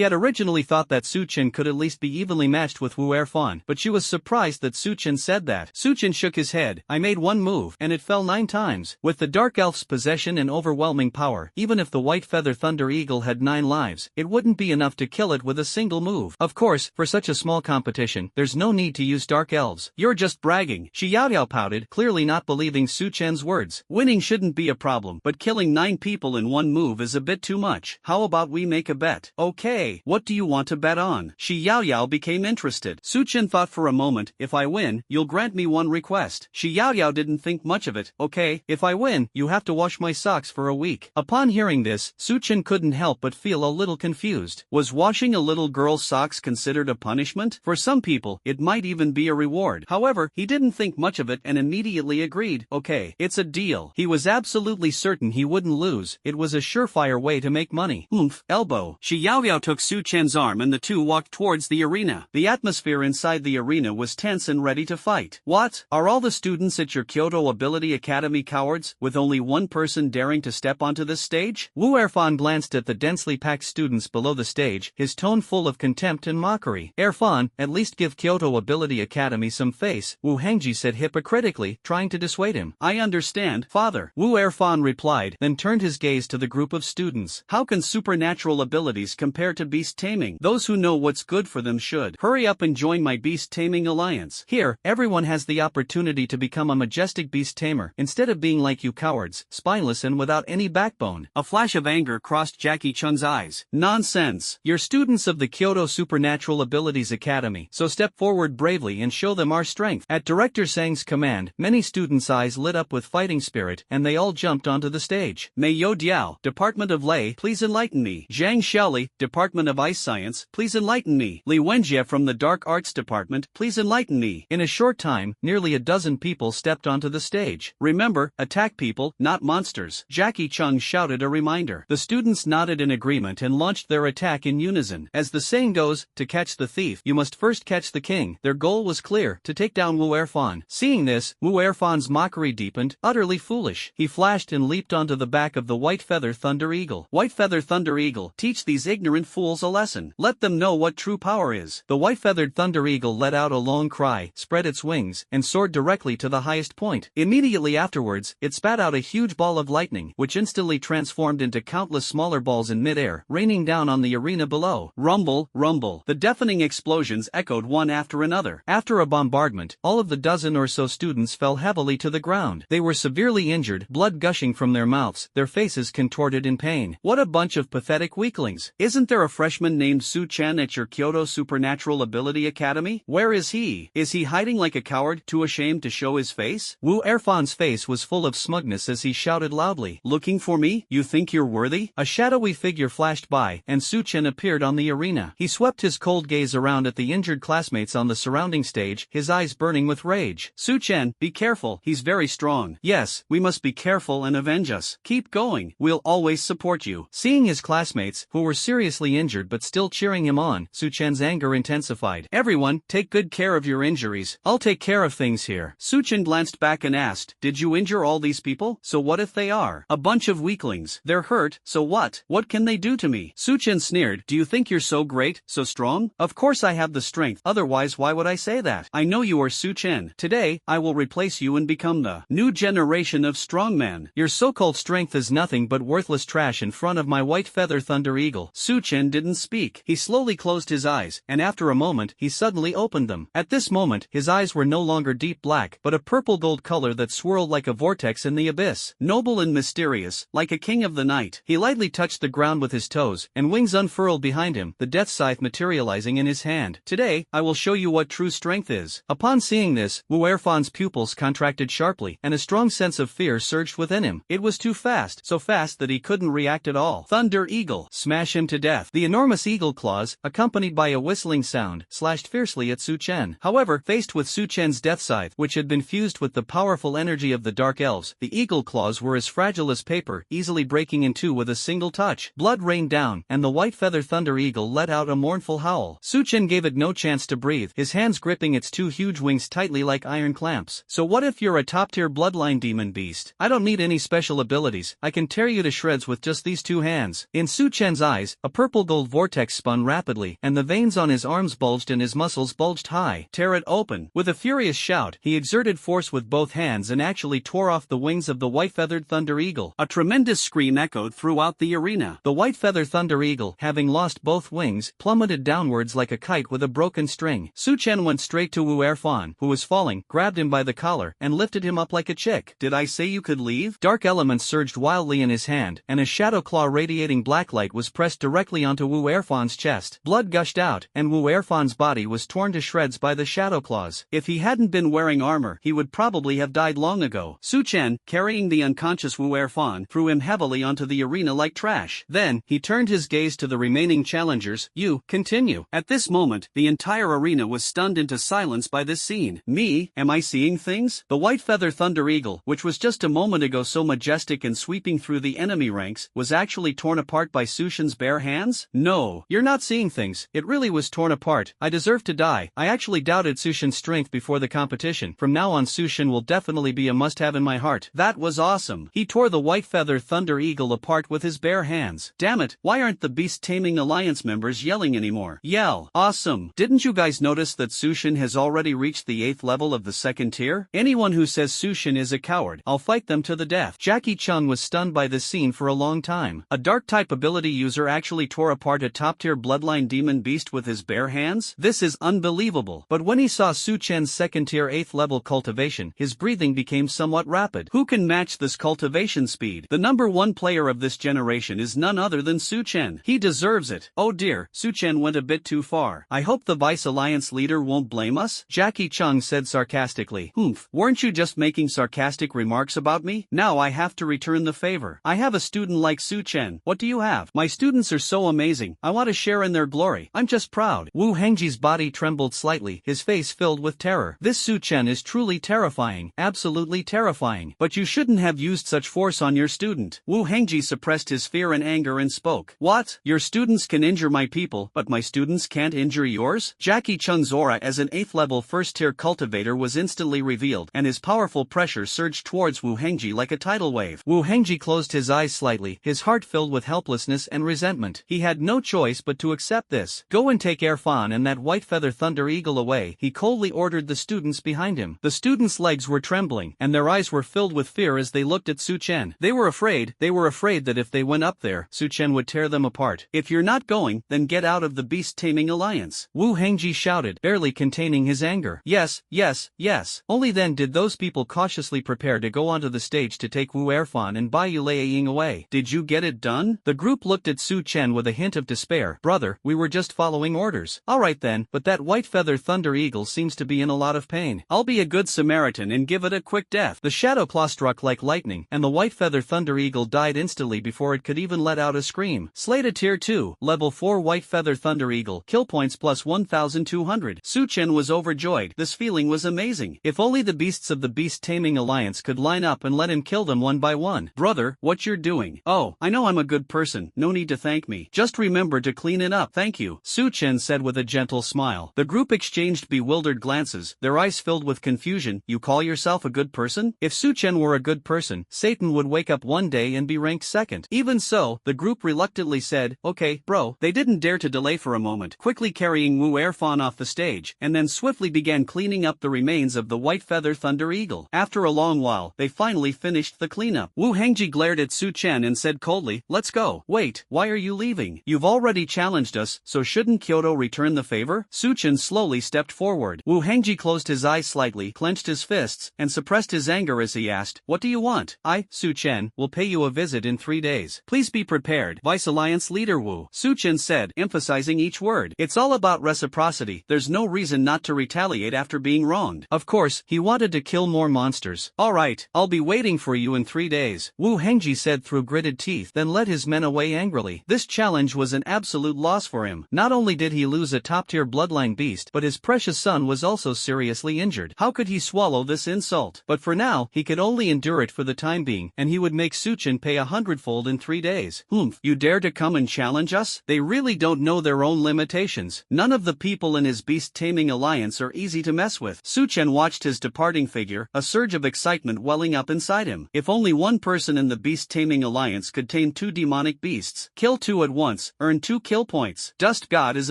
had originally thought that Suchen could at least be evenly matched with Wu Erfan, but she was surprised that Suchen said that. Suchen shook his head. I made 1 move, and it fell 9 times. With the Dark Elf's possession and overwhelming power, even if the White Feather Thunder Eagle had 9 lives, it wouldn't be enough to kill it with a single move. Of course, for such a small competition, there's no need to use Dark Elves. You're just bragging. Shi Yao Yao pouted, clearly not believing Suchen's words. Winning shouldn't be a problem, but killing 9 people in 1 move is a bit too much. How about we make a bet? Okay, what do you want to bet on? Shi Yao Yao became interested. Suchen thought for a moment, if I win, you'll grant me 1 request. Shi Yao Yao didn't think much of it. Okay, if I win, you have to wash my socks for a week. Upon hearing this, Suchen couldn't help but feel a little confused. Was washing a little girl's socks considered a punishment? For some people, it might even be a reward. However, he didn't think much of it and immediately agreed. Okay, it's a deal. He was absolutely certain he wouldn't lose. It was a surefire way to make money. Elbow. Shi Yao Yao took Suchen's arm and the two walked towards the arena. The atmosphere inside the arena was tense and ready to fight. What? Are all the students at your Kyoto Ability Academy cowards, with only 1 person daring to step onto this stage? Wu Erfan glanced at the densely packed students below the stage, his tone full of contempt and mockery. Erfan, at least give Kyoto Ability Academy some face, Wu Hengji said hypocritically, trying to dissuade him. I understand, father, Wu Erfan replied, then turned his gaze to the group of students. How can supernatural abilities compare to beast taming? Those who know what's good for them should hurry up and join my Beast Taming Alliance. Here, everyone has the opportunity to become a majestic beast tamer, instead of being like you cowards, spineless and without any backbone. A flash of anger crossed Jackie Chun's eyes. Nonsense. You're students of the Kyoto Supernatural Abilities Academy, so step forward bravely and show them our strength. At Director Sang's command, many students' eyes lit up with fighting spirit, and they all jumped onto the stage. Mei Yo Diao, Department of Lei, please enlighten me. Zhang Xiaoli, Department of Ice Science, please enlighten me. Li Wenjie from the Dark Arts Department, please enlighten me. In a short time, nearly a dozen people stepped onto the stage. Remember, attack people, not monsters. Jackie Chung shouted a reminder. The students nodded in agreement and launched their attack in unison. As the saying goes, to catch the thief, you must first catch the king. Their goal was clear, to take down Wu Erfan. Seeing this, Wu Erfan's mockery deepened, utterly foolish. He flashed and leaped onto the back of the White Feather Thunder Eagle. White Feather Thunder Eagle, teach these ignorant fools a lesson. Let them know what true power is. The white-feathered Thunder Eagle let out a long cry, spread its wings, and soared directly to the highest point. Immediately afterwards, it spat out a huge ball of lightning, which instantly transformed into countless smaller balls in mid-air, raining down on the arena below. Rumble, rumble. The deafening explosions echoed one after another. After a bombardment, all of the dozen or so students fell heavily to the ground. They were severely injured, blood gushing from their mouths, their faces contorted in pain. What a bunch of pathetic weaklings. Isn't there a freshman named Su Chen at your Kyoto Supernatural Ability Academy? Where is he? Is he hiding like a coward, too ashamed to show his face? Wu Erfan's face was full of smugness as he shouted loudly. Looking for me? You think you're worthy? A shadowy figure flashed by, and Su Chen appeared on the arena. He swept his cold gaze around at the injured classmates on the surrounding stage, his eyes burning with rage. Su Chen, be careful, he's very strong. Yes, we must be careful and avenge avenge us. Keep going. We'll always support you. Seeing his classmates, who were seriously injured but still cheering him on, Su Chen's anger intensified. Everyone, take good care of your injuries. I'll take care of things here. Su Chen glanced back and asked, did you injure all these people? So what if they are a bunch of weaklings? They're hurt, so what? What can they do to me? Su Chen sneered, do you think you're so great, so strong? Of course I have the strength, otherwise why would I say that? I know you are Su Chen. Today, I will replace you and become the new generation of strongmen. Your so-called strength is nothing but worthless trash in front of my white feather thunder eagle. Su Chen didn't speak. He slowly closed his eyes, and after a moment, he suddenly opened them. At this moment, his eyes were no longer deep black, but a purple gold color that swirled like a vortex in the abyss. Noble and mysterious, like a king of the night. He lightly touched the ground with his toes, and wings unfurled behind him, the death scythe materializing in his hand. Today, I will show you what true strength is. Upon seeing this, Wu Erfan's pupils contracted sharply, and a strong sense of fear surged within him. It was too fast, so fast that he couldn't react at all. Thunder Eagle, smash him to death. The enormous eagle claws, accompanied by a whistling sound, slashed fiercely at Su Chen. However, faced with Su Chen's death scythe, which had been fused with the powerful energy of the dark elves, the eagle claws were as fragile as paper, easily breaking in two with a single touch. Blood rained down, and the white feather thunder eagle let out a mournful howl. Su Chen gave it no chance to breathe, his hands gripping its two huge wings tightly like iron clamps. So what if you're a top-tier bloodline demon beast? I don't need any special abilities, I can tear you to shreds with just these two hands. In Su Chen's eyes, a purple gold vortex spun rapidly, and the veins on his arms bulged and his muscles bulged high. Tear it open. With a furious shout, he exerted force with both hands and actually tore off the wings of the white-feathered thunder eagle. A tremendous scream echoed throughout the arena. The white-feather thunder eagle, having lost both wings, plummeted downwards like a kite with a broken string. Su Chen went straight to Wu Erfan, who was falling, grabbed him by the collar, and lifted him up like a chick. Did I say you could leave? Dark elements surged wildly in his hand, and a shadow claw radiating black light was pressed directly onto Wu Erfan's chest. Blood gushed out, and Wu Erfan's body was torn to shreds by the shadow claws. If he hadn't been wearing armor, he would probably have died long ago. Su Chen, carrying the unconscious Wu Erfan, threw him heavily onto the arena like trash. Then, he turned his gaze to the remaining challengers. You, continue. At this moment, the entire arena was stunned into silence by this scene. Me, am I seeing things? The white feather thunder eagle, which was just a moment ago so majestic and sweeping through the enemy ranks, was actually torn apart by Su Chen's bare hands? No, you're not seeing things. It really was torn apart. I deserve to die. I actually doubted Su Chen's strength before the competition. From now on, Su Chen will definitely be a must-have in my heart. That was awesome. He tore the white feather thunder eagle apart with his bare hands. Damn it, why aren't the Beast Taming Alliance members yelling anymore? Yell. Awesome. Didn't you guys notice that Su Chen has already reached the 8th level of the 2nd tier? Anyone who says Su Chen is a coward, I'll fight them to the death. Jackie Chung was stunned by this scene for a long time. A dark-type ability user actually tore apart a top-tier bloodline demon beast with his bare hands? This is unbelievable. But when he saw Su Chen's 2nd-tier 8th level cultivation, his breathing became somewhat rapid. Who can match this cultivation speed? The number one player of this generation is none other than Su Chen. He deserves it. Oh dear, Su Chen went a bit too far. I hope the Vice Alliance leader won't blame us? Jackie Chung said sarcastically. Weren't you just making sarcastic remarks about me? Now I have to return the favor. I have a student like Su Chen. What do you have? My students are so amazing. I want to share in their glory. I'm just proud. Wu Hengji's body trembled slightly, his face filled with terror. This Su Chen is truly terrifying. Absolutely terrifying. But you shouldn't have used such force on your student. Wu Hengji suppressed his fear and anger and spoke. What? Your students can injure my people, but my students can't injure yours? Jackie Chung's aura as an 8th level 1st-tier cultivator was instantly revealed, and his powerful pressure surged towards Wu Hengji like a tidal wave. Wu Hengji closed his eyes slightly, his heart filled with helplessness and resentment. He had no choice but to accept this. Go and take Erfan and that white feather thunder eagle away, he coldly ordered the students behind him. The students' legs were trembling, and their eyes were filled with fear as they looked at Su Chen. They were afraid that if they went up there, Su Chen would tear them apart. If you're not going, then get out of the Beast Taming Alliance. Wu Hengji shouted, barely containing his anger. Yes, yes, yes. Only then did those people cautiously prepare to go onto the stage to take Wu Erfan and Bai Ying away. Did you get it done? The group looked at Su Chen with a hint of despair. Brother, we were just following orders. Alright then, but that white feather thunder eagle seems to be in a lot of pain. I'll be a good Samaritan and give it a quick death. The shadow claw struck like lightning, and the white feather thunder eagle died instantly before it could even let out a scream. Slated Tier 2, Level 4 White Feather Thunder Eagle, kill points plus 1,200. Su Chen was overjoyed. This feeling was amazing. If only the beasts of the Beast Taming Alliance could line up and let him kill them one one by one. Brother, what you're doing? Oh, I know I'm a good person, no need to thank me. Just remember to clean it up. Thank you, Su Chen said with a gentle smile. The group exchanged bewildered glances, their eyes filled with confusion. You call yourself a good person? If Su Chen were a good person, Satan would wake up one day and be ranked second. Even so, the group reluctantly said, okay, bro. They didn't dare to delay for a moment, quickly carrying Wu Erfan off the stage, and then swiftly began cleaning up the remains of the White Feather Thunder Eagle. After a long while, they finally finished the cleanup. Wu Hengji glared at Su Chen and said coldly, let's go. Wait, why are you leaving? You've already challenged us, so shouldn't Kyoto return the favor? Su Chen slowly stepped forward. Wu Hengji closed his eyes slightly, clenched his fists, and suppressed his anger as he asked, what do you want? I, Su Chen, will pay you a visit in 3 days. Please be prepared. Vice Alliance Leader Wu. Su Chen said, emphasizing each word. It's all about reciprocity. There's no reason not to retaliate after being wronged. Of course, he wanted to kill more monsters. Alright, I'll be waiting for you in 3 days. Wu Hengji said through gritted teeth, then led his men away angrily. This challenge was an absolute loss for him. Not only did he lose a top-tier bloodline beast, but his precious son was also seriously injured. How could he swallow this insult? But for now, he could only endure it for the time being, and he would make Su Chen pay 100-fold in 3 days. You dare to come and challenge us? They really don't know their own limitations. None of the people in his beast-taming alliance are easy to mess with. Su Chen watched his departing figure, a surge of excitement welling up inside him. If only one person in the beast-taming alliance could tame 2 demonic beasts, kill 2 at once, earn 2 kill points. Dust God is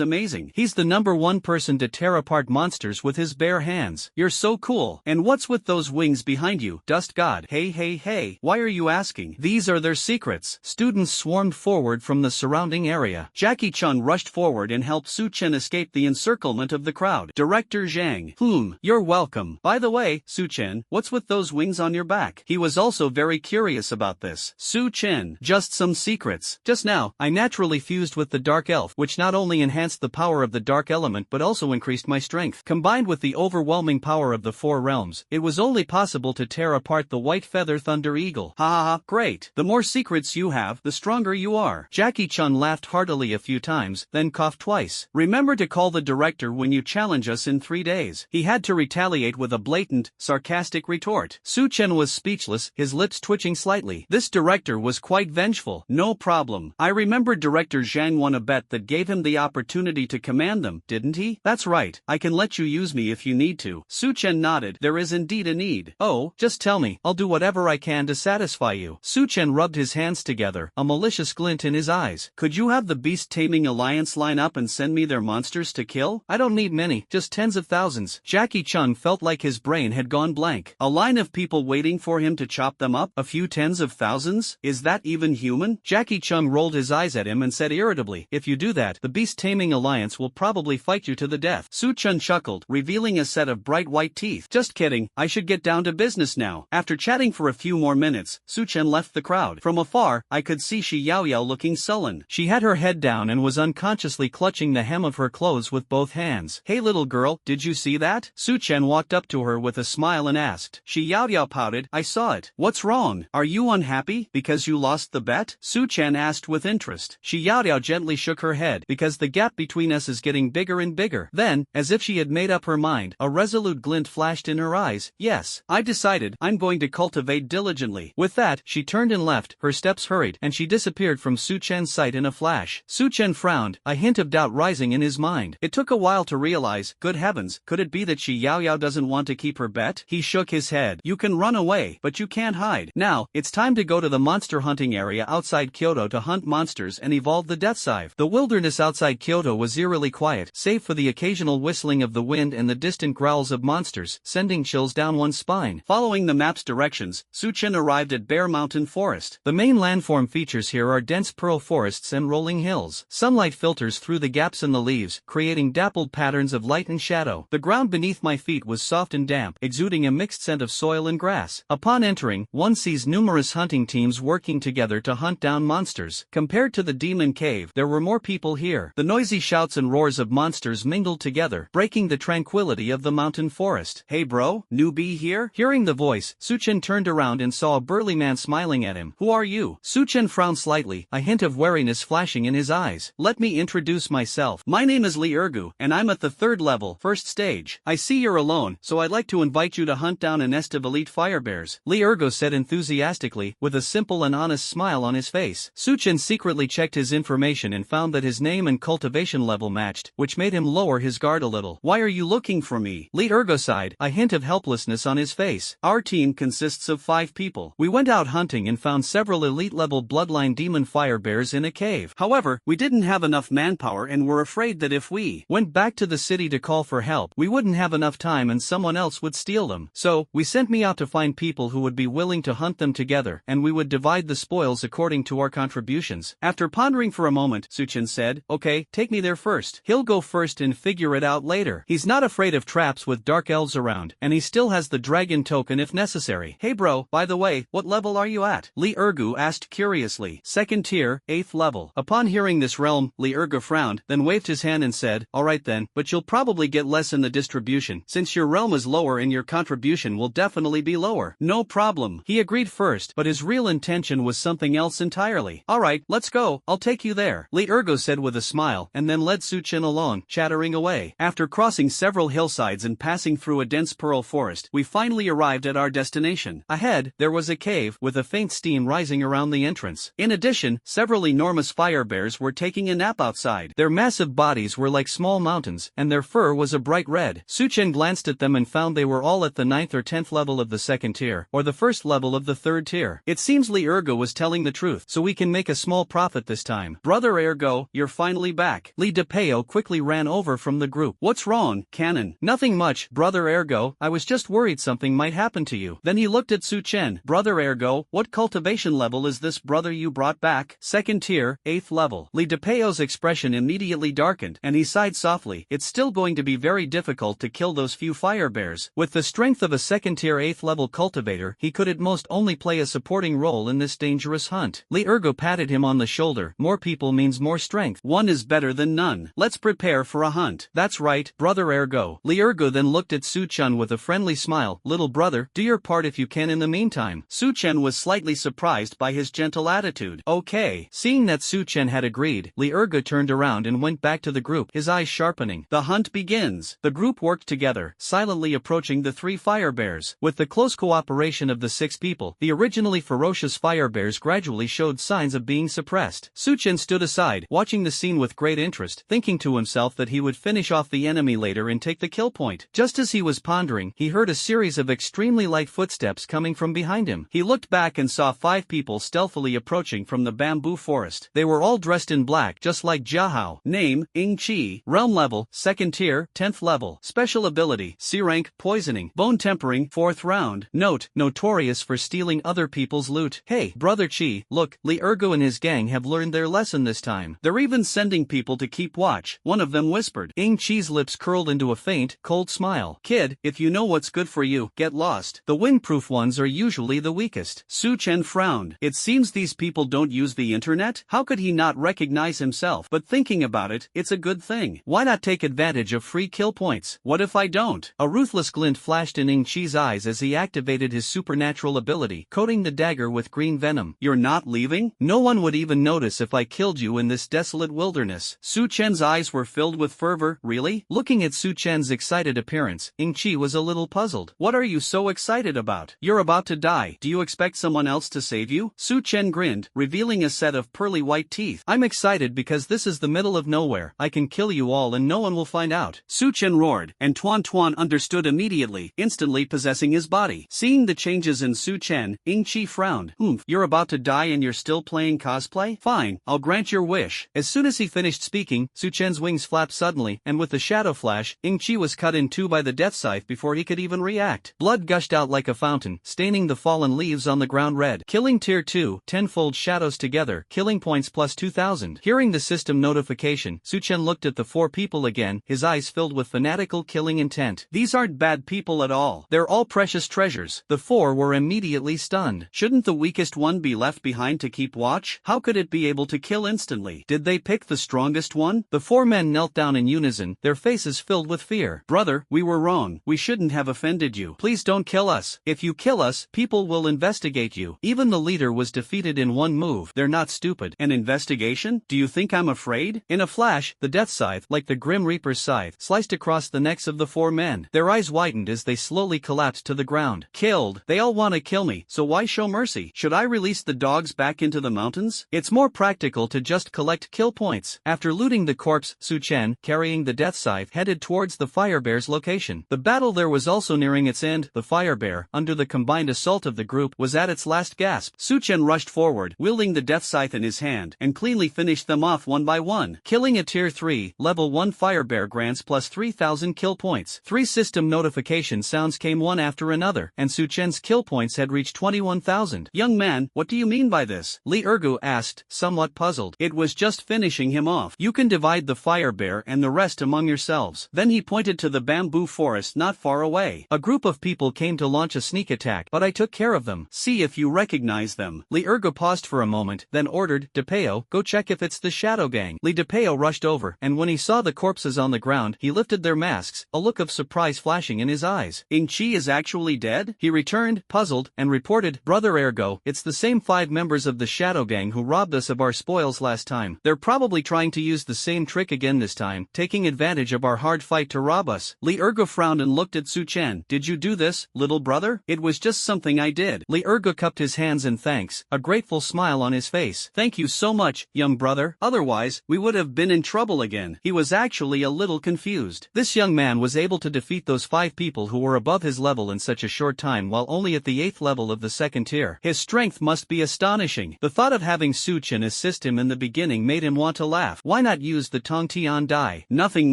amazing. He's the #1 person to tear apart monsters with his bare hands. You're so cool. And what's with those wings behind you, Dust God? Hey, why are you asking? These are their secrets. Students swarmed forward from the surrounding area. Jackie Chun rushed forward and helped Su Chen escape the encirclement of the crowd. Director Zhang. You're welcome. By the way, Su Chen, what's with those wings on your back? He was also very curious about this. Su Chen. Just some secrets. Just now, I naturally fused with the Dark Elf, which not only enhanced the power of the Dark Element but also increased my strength. Combined with the overwhelming power of the 4 realms, it was only possible to tear apart the White Feather Thunder Eagle. Ha, great. The more secrets you have, the stronger you are. Jackie Chun laughed heartily a few times, then coughed twice. Remember to call the director when you challenge us in 3 days. He had to retaliate with a blatant, sarcastic retort. Su Chen was speechless, his lips twitching slightly. This director was quite vengeful. No problem. I remember Director Zhang won a bet that gave him the opportunity to command them, didn't he? That's right. I can let you use me if you need to. Su Chen nodded. There is indeed a need. Oh, just tell me. I'll do whatever I can to satisfy you. Su Chen rubbed his hands together, a malicious glint in his eyes. Could you have the Beast Taming Alliance line up and send me their monsters to kill? I don't need many, just tens of thousands. Jackie Chun felt like his brain had gone blank. A line of people waiting for him to chop them up? A few tens of thousands? Is that even human? Jackie Chun rolled his eyes at him and said irritably, if you do that, the Beast Taming Alliance will probably fight you to the death. Su Chen chuckled, revealing a set of bright white teeth. Just kidding, I should get down to business now. After chatting for a few more minutes, Su Chen left the crowd. From afar, I could see Shi Yaoyao looking sullen. She had her head down and was unconsciously clutching the hem of her clothes with both hands. Hey little girl, did you see that? Su Chen walked up to her with a smile and asked. Shi Yaoyao pouted, I saw it. What's wrong? Are you unhappy because you lost the bet? Su Chen asked with interest. Shi Yaoyao gently shook her head, because the gap between us is getting bigger and bigger. Then, as if she had made up her mind, a resolute glint flashed in her eyes. Yes, I decided I'm going to cultivate diligently. With that, she turned and left, her steps hurried, and she disappeared from Su Chen's sight in a flash. Su Chen frowned, a hint of doubt rising in his mind. It took a while to realize, good heavens, could it be that Shi Yaoyao doesn't want to keep her bet? He shook his head. You can run away, but you can't hide. Now, it's time to go to the monster hunting area outside Kyoto to hunt monsters and evolve the Death Scythe. The wilderness outside Kyoto was eerily quiet, save for the occasional whistling of the wind and the distant growls of monsters, sending chills down one's spine. Following the map's directions, Su Chen arrived at Bear Mountain Forest. The main landform features here are dense pearl forests and rolling hills. Sunlight filters through the gaps in the leaves, creating dappled patterns of light and shadow. The ground beneath my feet was soft and damp, exuding a mixed scent of soil and grass. Upon entering, one sees numerous hunting teams working together to hunt down monsters. Compared to the Demon Cave, there were more people here. The noisy shouts and roars of monsters mingled together, breaking the tranquility of the mountain forest. Hey bro, newbie here? Hearing the voice, Su Chen turned around and saw a burly man smiling at him. Who are you? Su Chen frowned slightly, a hint of wariness flashing in his eyes. Let me introduce myself. My name is Li Ergu, and I'm at the 3rd level, 1st stage. I see you're alone, so I'd like to invite you to hunt down a nest of elite firebears. Li Ergu said enthusiastically, with a simple and honest smile on his face. Suchen secretly checked his information and found that his name and cultivation level matched, which made him lower his guard a little. "Why are you looking for me?" Li Ergo sighed, a hint of helplessness on his face. "Our team consists of 5 people. We went out hunting and found several elite-level bloodline demon fire bears in a cave. However, we didn't have enough manpower and were afraid that if we went back to the city to call for help, we wouldn't have enough time and someone else would steal them. So, we sent me out to find people who would be willing to hunt them together, and we would divide the spoils according to our contributions." After pondering for a moment, Suchen said, "Okay, take me there first. He'll go first and figure it out later. He's not afraid of traps with dark elves around, and he still has the dragon token if necessary." "Hey bro, by the way, what level are you at?" Li Ergu asked curiously. "Second tier, 8th level." Upon hearing this realm, Li Ergu frowned, then waved his hand and said, "Alright then, but you'll probably get less in the distribution, since your realm is lower and your contribution will definitely be lower." "No problem." He agreed first, but his real intention was something else entirely. "Alright, let's go, I'll take you there," Li Ergo said with a smile, and then led Suchen along, chattering away. After crossing several hillsides and passing through a dense pearl forest, we finally arrived at our destination. Ahead, there was a cave, with a faint steam rising around the entrance. In addition, several enormous fire bears were taking a nap outside. Their massive bodies were like small mountains, and their fur was a bright red. Suchen glanced at them and found they were all at the 9th or 10th level of the 2nd tier, or the 1st level of the 3rd tier. "It seems Li Ergo was telling the truth, so we can make a small profit this time." "Brother Ergo, you're finally back." Li DePeo quickly ran over from the group. "What's wrong, Canon?" "Nothing much, Brother Ergo, I was just worried something might happen to you." Then he looked at Suchen. "Brother Ergo, what cultivation level is this brother you brought back?" "2nd tier, 8th level." Li DePeo's expression immediately darkened, and he sighed softly. "It's still going to be very difficult to kill those few fire bears. With the strength of a 2nd tier 8th level cultivator, he could at most only play a supporting role in this dangerous hunt." Li Ergo patted him on the shoulder. "More people means more strength. One is better than none. Let's prepare for a hunt." "That's right, Brother Ergo." Li Ergo then looked at Suchen with a friendly smile. "Little brother, do your part if you can in the meantime." Suchen was slightly surprised by his gentle attitude. "Okay." Seeing that Suchen had agreed, Li Ergo turned around and went back to the group, his eyes sharpening. "The hunt begins." The group worked together, silently approaching the 3 fire bears. With the close cooperation of the 6 people, the originally ferocious fire bears gradually showed signs of being suppressed. Suchen stood aside, watching the scene with great interest, thinking to himself that he would finish off the enemy later and take the kill point. Just as he was pondering, he heard a series of extremely light footsteps coming from behind him. He looked back and saw 5 people stealthily approaching from the bamboo forest. They were all dressed in black, just like Jiahao. Name, Ing Chi. Realm level, 2nd tier, 10th level. Special ability, C rank, poisoning. Bone tempering, 4th round. Note, notorious for stealing other people's loot. "Hey, Brother Chi, look, Li Ergo and his gang have learned their lesson this time. They're even sending people to keep watch," one of them whispered. Ing Chi's lips curled into a faint, cold smile. "Kid, if you know what's good for you, get lost. The windproof ones are usually the weakest." Suchen frowned. It seems these people don't use the internet? How could he not recognize himself? But thinking about it, it's a good thing. Why not take advantage of free kill points? What if I don't? A ruthless glint flashed in Ing Chi's eyes as he activated his supernatural ability, coating the dagger with green venom. "You're not leaving? No one would even notice if I killed you in this desolate wilderness." Suchen's eyes were filled with fervor. "Really?" Looking at Suchen's excited appearance, Ing Chi was a little puzzled. "What are you so excited about? You're about to die. Do you expect someone else to save you?" Suchen grinned, revealing a set of pearly white teeth. "I'm excited because this is the middle of nowhere. I can kill you all and no one will find out." Suchen roared, and Tuan Tuan understood immediately, instantly possessing his body. Seeing the changes in Suchen, Ing Chi frowned. You're about to die and you're still playing cosplay? Fine, I'll grant your wish." As soon as he finished speaking, Suchen's wings flapped suddenly, and with the shadow flash, Ing Chi was cut in 2 by the death scythe before he could even react. Blood gushed out like a fountain, staining the fallen leaves on the ground red. Killing tier 2, 10-fold shadows together, killing points plus 2000. Hearing the system notification, Suchen looked at the 4 people again, his eyes filled with fanatical killing intent. These aren't bad people at all. They're all precious treasures. The 4 were immediately stunned. Shouldn't the weakest one be left behind to keep watch? How could it be able to kill instantly? Did they pick the strongest one? The 4 men knelt down in unison, their faces filled with fear. "Brother, we were wrong. We shouldn't have offended you. Please don't kill us. If you kill us, people will investigate you." Even the leader was defeated in one move. They're not stupid. An investigation? Do you think I'm afraid? In a flash, the death scythe, like the Grim Reaper's scythe, sliced across the necks of the 4 men. Their eyes widened as they slowly collapsed to the ground. Killed. They all want to kill me, so why show mercy? Should I release the dogs back into the mountains? It's more practical to just collect kill points. After looting the corpse, Su Chen, carrying the death scythe, headed towards the fire bear's location. The battle there was also nearing its end. The fire bear, under the combined assault of the group, was at its last gasp. Su Chen rushed forward, wielding the death scythe in his hand, and cleanly finished them off one by one. Killing a tier 3, level 1 fire bear grants plus 3,000 kill points. 3 system notification sounds came one after another, and Su Chen's kill points had reached 21,000. Young man, what do you mean by this? Li Ergu asked, somewhat puzzled. It was just finishing him off. You can divide the fire bear and the rest among yourselves. Then he pointed to the bamboo forest not far away. A group of people came to launch a sneak attack, but I took care of them. See if you recognize them. Li Ergu paused for a moment, then ordered, DePeo, go check if it's the Shadow Gang. Li DePeo rushed over, and when he saw the corpses on the ground, he lifted their masks, a look of surprise flashing in his eyes. Ing Chi is actually dead? He returned, puzzled, and reported, Brother Ergo, it's the same 5 members of the Shadow Gang who robbed us of our spoils last time. They're probably trying to use the same trick again this time, taking advantage of our hard fight to rob us. Li Ergo frowned and looked at Su Chen. Did you do this, little brother? It was just something I did. Li Ergo cupped his hands in thanks, a grateful smile on his face. Thank you so much, young brother. Otherwise, we would have been in trouble again. He was actually a little confused. This young man was able to defeat those 5 people who were above his level in such a short time while only at the 8th level of the 2nd tier. His strength must be astonishing. The thought of having Su Chen assist him in the beginning made him want to laugh. Why not use the Tong Tian Dai? Nothing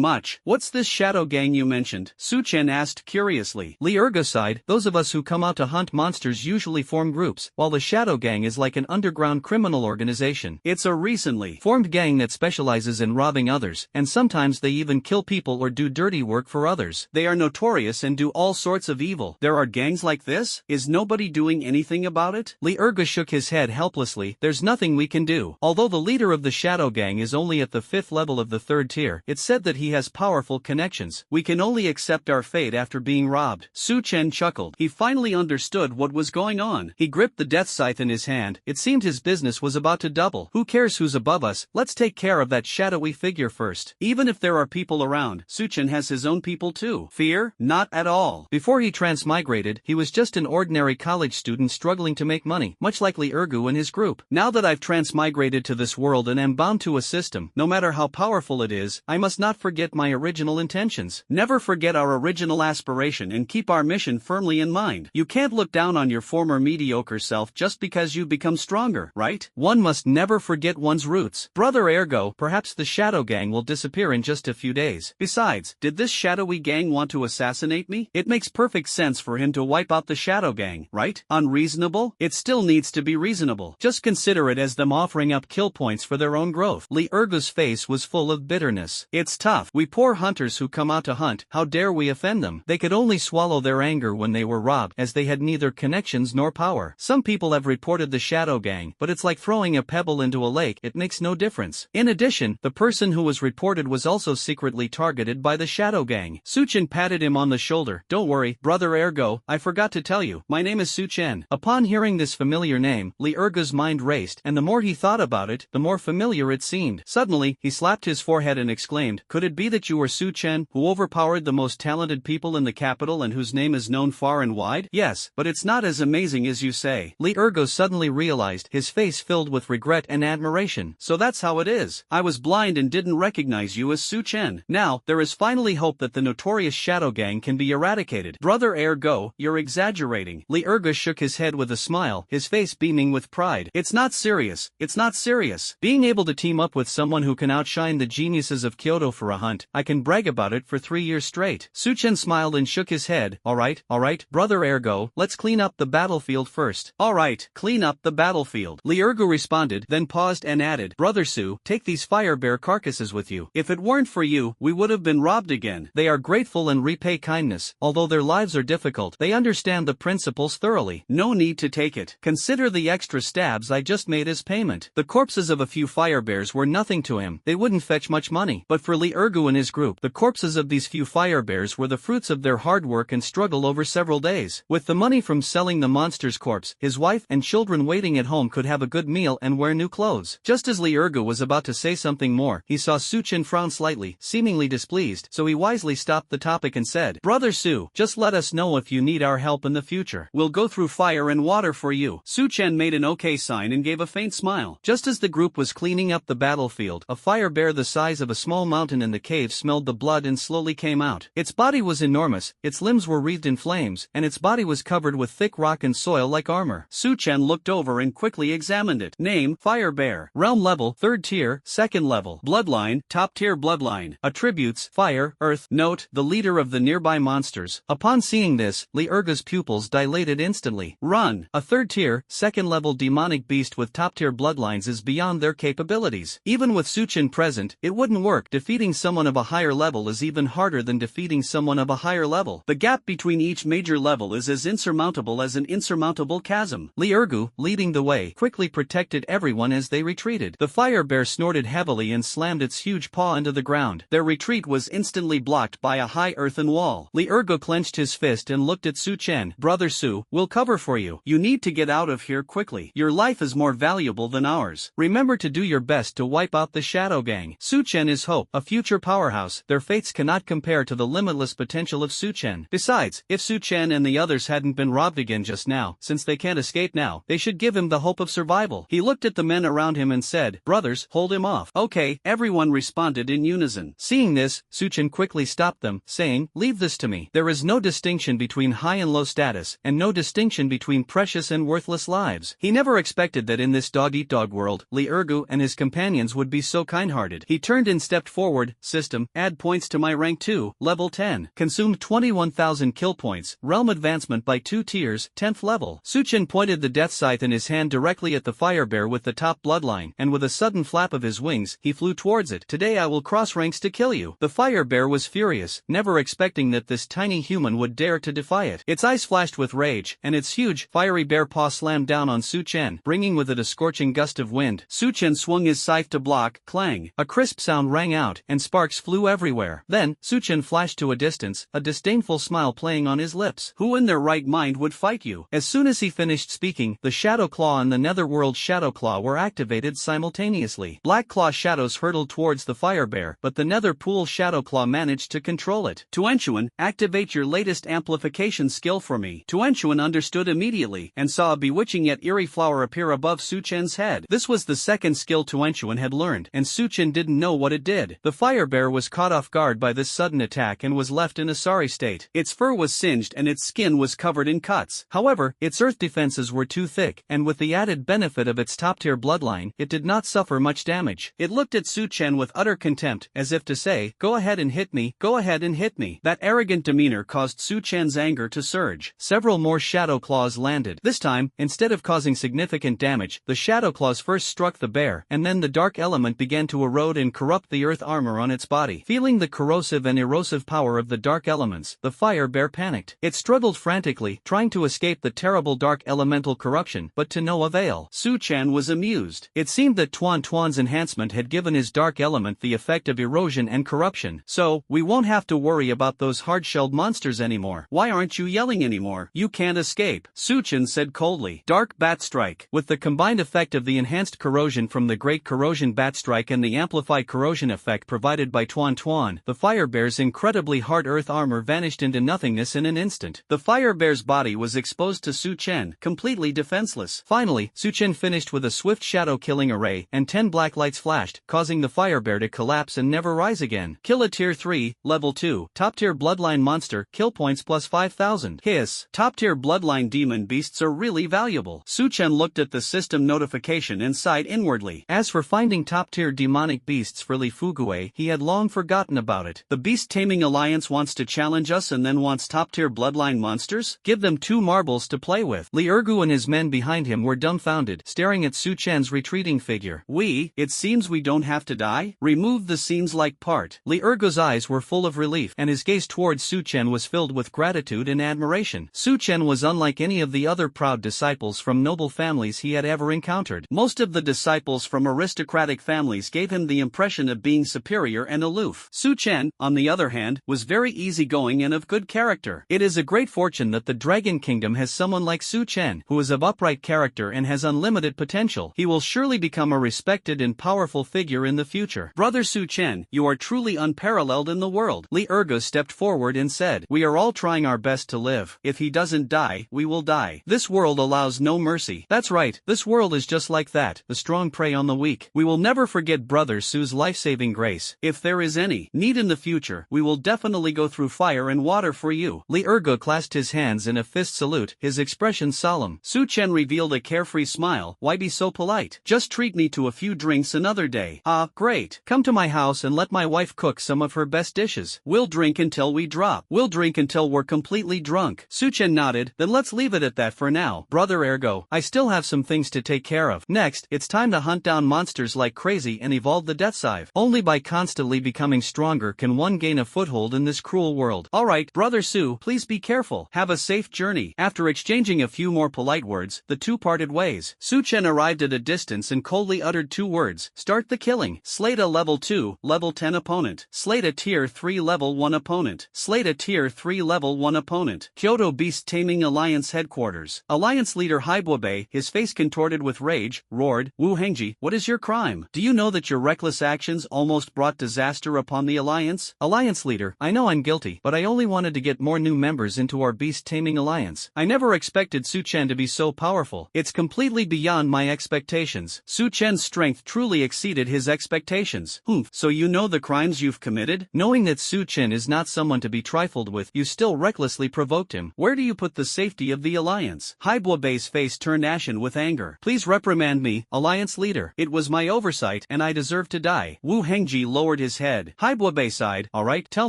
much. What's this Shadow Gang you mentioned? Su Chen asked curiously. Li Ergo sighed. Those of us who come out to hunt monsters usually form groups, while the Shadow Gang is like an underground criminal organization. It's a recently formed gang that specializes in robbing others, and sometimes they even kill people or do dirty work for others. They are notorious and do all sorts of evil. There are gangs like this? Is nobody doing anything about it? Li Ergo shook his head helplessly. There's nothing we can do. Although the leader of the Shadow Gang is only at the 5th level of the 3rd tier, it's said that he has powerful connections. We can only accept our fate after being robbed. Su Chen chuckled. He finally understood what was going on. He gripped the death scythe in his hand. It seemed his business was about to double. Who cares who's above us? Let's take care of that shadowy figure first. Even if there are people around, Su Chen has his own people too. Fear? Not at all. Before he transmigrated, he was just an ordinary college student struggling to make money, much like Li Ergu and his group. Now that I've transmigrated to this world and am bound to a system, no matter how powerful it is, I must not forget my original intentions. Never forget our original aspiration and keep our mission firmly in mind. You can't look down on your former mediocre self just because you become stronger, right? One must never forget one's roots. Brother Ergo, perhaps the Shadow Gang will disappear in just a few days. Besides, did this shadowy gang want to assassinate me? It makes perfect sense for him to wipe out the Shadow Gang, right? Unreasonable? It still needs to be reasonable. Just consider it as them offering up kill points for their own growth. Li Ergo's face was full of bitterness. It's tough. We poor hunters who come out to hunt, how dare we offend them? They could only swallow their anger when they were robbed, as they had neither connections nor power. Some people have reported the Shadow Gang, but it's like throwing a pebble into a lake, it makes no difference. In addition, the person who was reported was also secretly targeted by the Shadow Gang. Su Chen patted him on the shoulder. Don't worry, Brother Ergo, I forgot to tell you, my name is Su Chen. Upon hearing this familiar name, Li Ergo's mind raced, and the more he thought about it, the more familiar it seemed. Suddenly, he slapped his forehead and exclaimed, could it be that you were Su Chen, who overpowered the most talented people in the capital and whose name is known far and wide? Yes, but it's not as amazing as you say. Li Ergo suddenly realized, his face filled with regret and admiration. So that's how it is. I was blind and didn't recognize you as Su Chen. Now, there is finally hope that the notorious Shadow Gang can be eradicated. Brother Ergo, you're exaggerating. Li Ergo shook his head with a smile, his face beaming with pride. It's not serious. It's not serious. Being able to team up with someone who can outshine the geniuses of Kyoto for a hunt, I can brag about it for 3 years straight. Su Chen smiled and shook his head. Alright, Brother Ergo, let's clean up the battlefield first. Alright, clean up the battlefield. Li Ergo responded, then paused and added, Brother Su, take these fire bear carcasses with you. If it weren't for you, we would have been robbed again. They are grateful and repay kindness. Although their lives are difficult, they understand the principles thoroughly. No need to take it. Consider the extra stabs I just made as payment. The corpses of a few fire bears were nothing to him. They wouldn't fetch much money. But for Li Ergu and his group, the corpses of these few fire bears were the fruits of their hard work and struggle over several days. With the money from selling the monster's corpse, his wife and children waiting at home could have a good meal and wear new clothes. Just as Li Ergu was about to say something more, he saw Su Chen frown slightly, seemingly displeased, so he wisely stopped the topic and said, Brother Su, just let us know if you need our help in the future. we'll go through fire and water for you. Su Chen made an okay sign and gave a faint smile. Just as the group was cleaning up the battlefield, a fire bear the size of a small mountain in the cave smelled the blood and slowly came out. Its body was enormous, its limbs were wreathed in flames, and its body was covered with thick rock and soil like armor. Su Chen looked over and quickly examined it. Name, Fire Bear. Realm level, 3rd tier, 2nd level. Bloodline, top tier bloodline. Attributes, fire, earth. Note, the leader of the nearby monsters. Upon seeing this, Li Erga's pupils dilated instantly. Run! A 3rd tier, 2nd level demonic beast with top tier bloodlines is beyond their capabilities. Even with Su Chen present, it wouldn't work. Defeating someone of a higher level is even harder than defeating someone of a higher level. The gap between each major level is as insurmountable as an insurmountable chasm. Li Ergu, leading the way, quickly protected everyone as they retreated. The fire bear snorted heavily and slammed its huge paw into the ground. Their retreat was instantly blocked by a high earthen wall. Li Ergu clenched his fist and looked at Su Chen. Brother Su, we'll cover for you. You need to get out of here quickly. Your life is more valuable than ours. Remember to do your best to wipe out the Shadow Gang. Su Chen is hope, a future powerhouse. Their fates cannot compare to the limitless potential of Su Chen. Besides, if Su Chen and the others hadn't been robbed again just now, since they can't escape now, they should give him the hope of survival. He looked at the men around him and said, brothers, hold him off. Okay, everyone responded in unison. Seeing this, Su Chen quickly stopped them, saying, leave this to me. There is no distinction between high and low status, and no distinction between precious and worthless lives. He never expected that in this dog-eat-dog world, Li Ergu and his companions would be so kind-hearted. He turned and stepped forward. System, add points to my rank 2, level 10. Consumed 21,000 kill points, realm advancement by 2 tiers, 10th level. Su Chen pointed the death scythe in his hand directly at the fire bear with the top bloodline, and with a sudden flap of his wings, he flew towards it. Today I will cross ranks to kill you. The fire bear was furious, never expecting that this tiny human would dare to defy it. Its eyes flashed with rage, and its huge, fiery bear paw slammed down on Su Chen, bringing with it a scorching gust of wind. Su Chen swung his scythe to block. Clang! A crisp sound rang out, and sparks flew everywhere. Then, Su Chen flashed to a distance, a disdainful smile playing on his lips. Who in their right mind would fight you? As soon as he finished speaking, the Shadow Claw and the Netherworld Shadow Claw were activated simultaneously. Black Claw shadows hurtled towards the fire bear, but the Nether Pool Shadow Claw managed to control it. Tuanchuan, activate your latest amplification skill for me. Tuanchuan understood immediately, and saw a bewitching yet eerie flower appear above Su Chen's head. This was the second skill Tuanchuan had learned, and Su Chen didn't know what it did. The fire bear was caught off guard by this sudden attack and was left in a sorry state. Its fur was singed and its skin was covered in cuts. However, its earth defenses were too thick, and with the added benefit of its top-tier bloodline, it did not suffer much damage. It looked at Su Chen with utter contempt, as if to say, go ahead and hit me, go ahead and hit me. That arrogant demeanor caused Su Chen's anger to surge. Several more shadow claws landed. This time, instead of causing significant damage, the shadow claws first struck the bear, and then the dark element began to erode and corrupt the earth armor on its body. Feeling the corrosive and erosive power of the dark elements, the fire bear panicked. It struggled frantically, trying to escape the terrible dark elemental corruption, but to no avail. Su Chen was amused. It seemed that Tuan's enhancement had given his dark element the effect of erosion and corruption. So, we won't have to worry about those hard-shelled monsters anymore. Why aren't you yelling anymore? You can't escape, Su Chen said coldly. Dark Bat Strike. With the combined effect of the enhanced corrosion from the Great Corrosion Bat Strike and the amplified corrosion effect provided by Tuan, the fire bear's incredibly hard earth armor vanished into nothingness in an instant. The fire bear's body was exposed to Su Chen, completely defenseless. Finally, Su Chen finished with a swift shadow-killing array, and 10 black lights flashed, causing the fire bear to collapse and never rise again. Kill a tier 3, level 2, top-tier bloodline monster, kill points plus 5,000. Hiss. Top-tier bloodline demon beasts are really valuable. Su Chen looked at the system notification and sighed inwardly. As for finding top-tier demonic beasts for Li Fugue, he had long forgotten about it. The Beast Taming Alliance wants to challenge us and then wants top-tier bloodline monsters? Give them 2 marbles to play with. Li Ergu and his men behind him were dumbfounded, staring at Su Chen's retreating figure. It seems we don't have to die? Remove the seems-like part. Li Ergu's eyes were full of relief, and his gaze towards Su Chen was filled with gratitude and admiration. Su Chen was unlike any of the other proud disciples from noble families he had ever encountered. Most of the disciples from aristocratic families gave him the impression of being superior and aloof. Su Chen, on the other hand, was very easygoing and of good character. It is a great fortune that the Dragon Kingdom has someone like Su Chen, who is of upright character and has unlimited potential. He will surely become a respected and powerful figure in the future. Brother Su Chen, you are truly unparalleled in the world. Li Ergu stepped forward and said, we are all trying our best to live. If he doesn't doesn't die, we will die. This world allows no mercy. That's right, this world is just like that. The strong prey on the weak. We will never forget Brother Su's life-saving grace. If there is any need in the future, we will definitely go through fire and water for you. Li Ergo clasped his hands in a fist salute, his expression solemn. Su Chen revealed a carefree smile. Why be so polite? Just treat me to a few drinks another day. Ah, great. Come to my house and let my wife cook some of her best dishes. We'll drink until we drop. We'll drink until we're completely drunk. Su Chen nodded. Then let's leave it at that for now. Brother Ergo, I still have some things to take care of. Next, it's time to hunt down monsters like crazy and evolve the Death Scythe. Only by constantly becoming stronger can one gain a foothold in this cruel world. Alright, Brother Su, please be careful. Have a safe journey. After exchanging a few more polite words, the two parted ways. Su Chen arrived at a distance and coldly uttered two words. Start the killing. Slate a level 2, level 10 opponent. Slate a tier 3 level 1 opponent. Slate a tier 3 level 1 opponent. Kyoto Beast Taming Alliance Headquarters. Alliance leader Haibuobe, his face contorted with rage, roared, Wu Hengji, what is your crime? Do you know that your reckless actions almost brought disaster upon the Alliance? Alliance leader, I know I'm guilty, but I only wanted to get more new members into our Beast Taming Alliance. I never expected Su Chen to be so powerful. It's completely beyond my expectations. Su Chen's strength truly exceeded his expectations. So you know the crimes you've committed? Knowing that Su Chen is not someone to be trifled with, you still recklessly provoked him. Where do you put the safety of the Alliance? Haibuobe's face turned ashen with anger. Please reprimand me, Alliance leader. It was my oversight and I deserve to die. Wu Hengji lowered his head. Haibuobe sighed. Alright, tell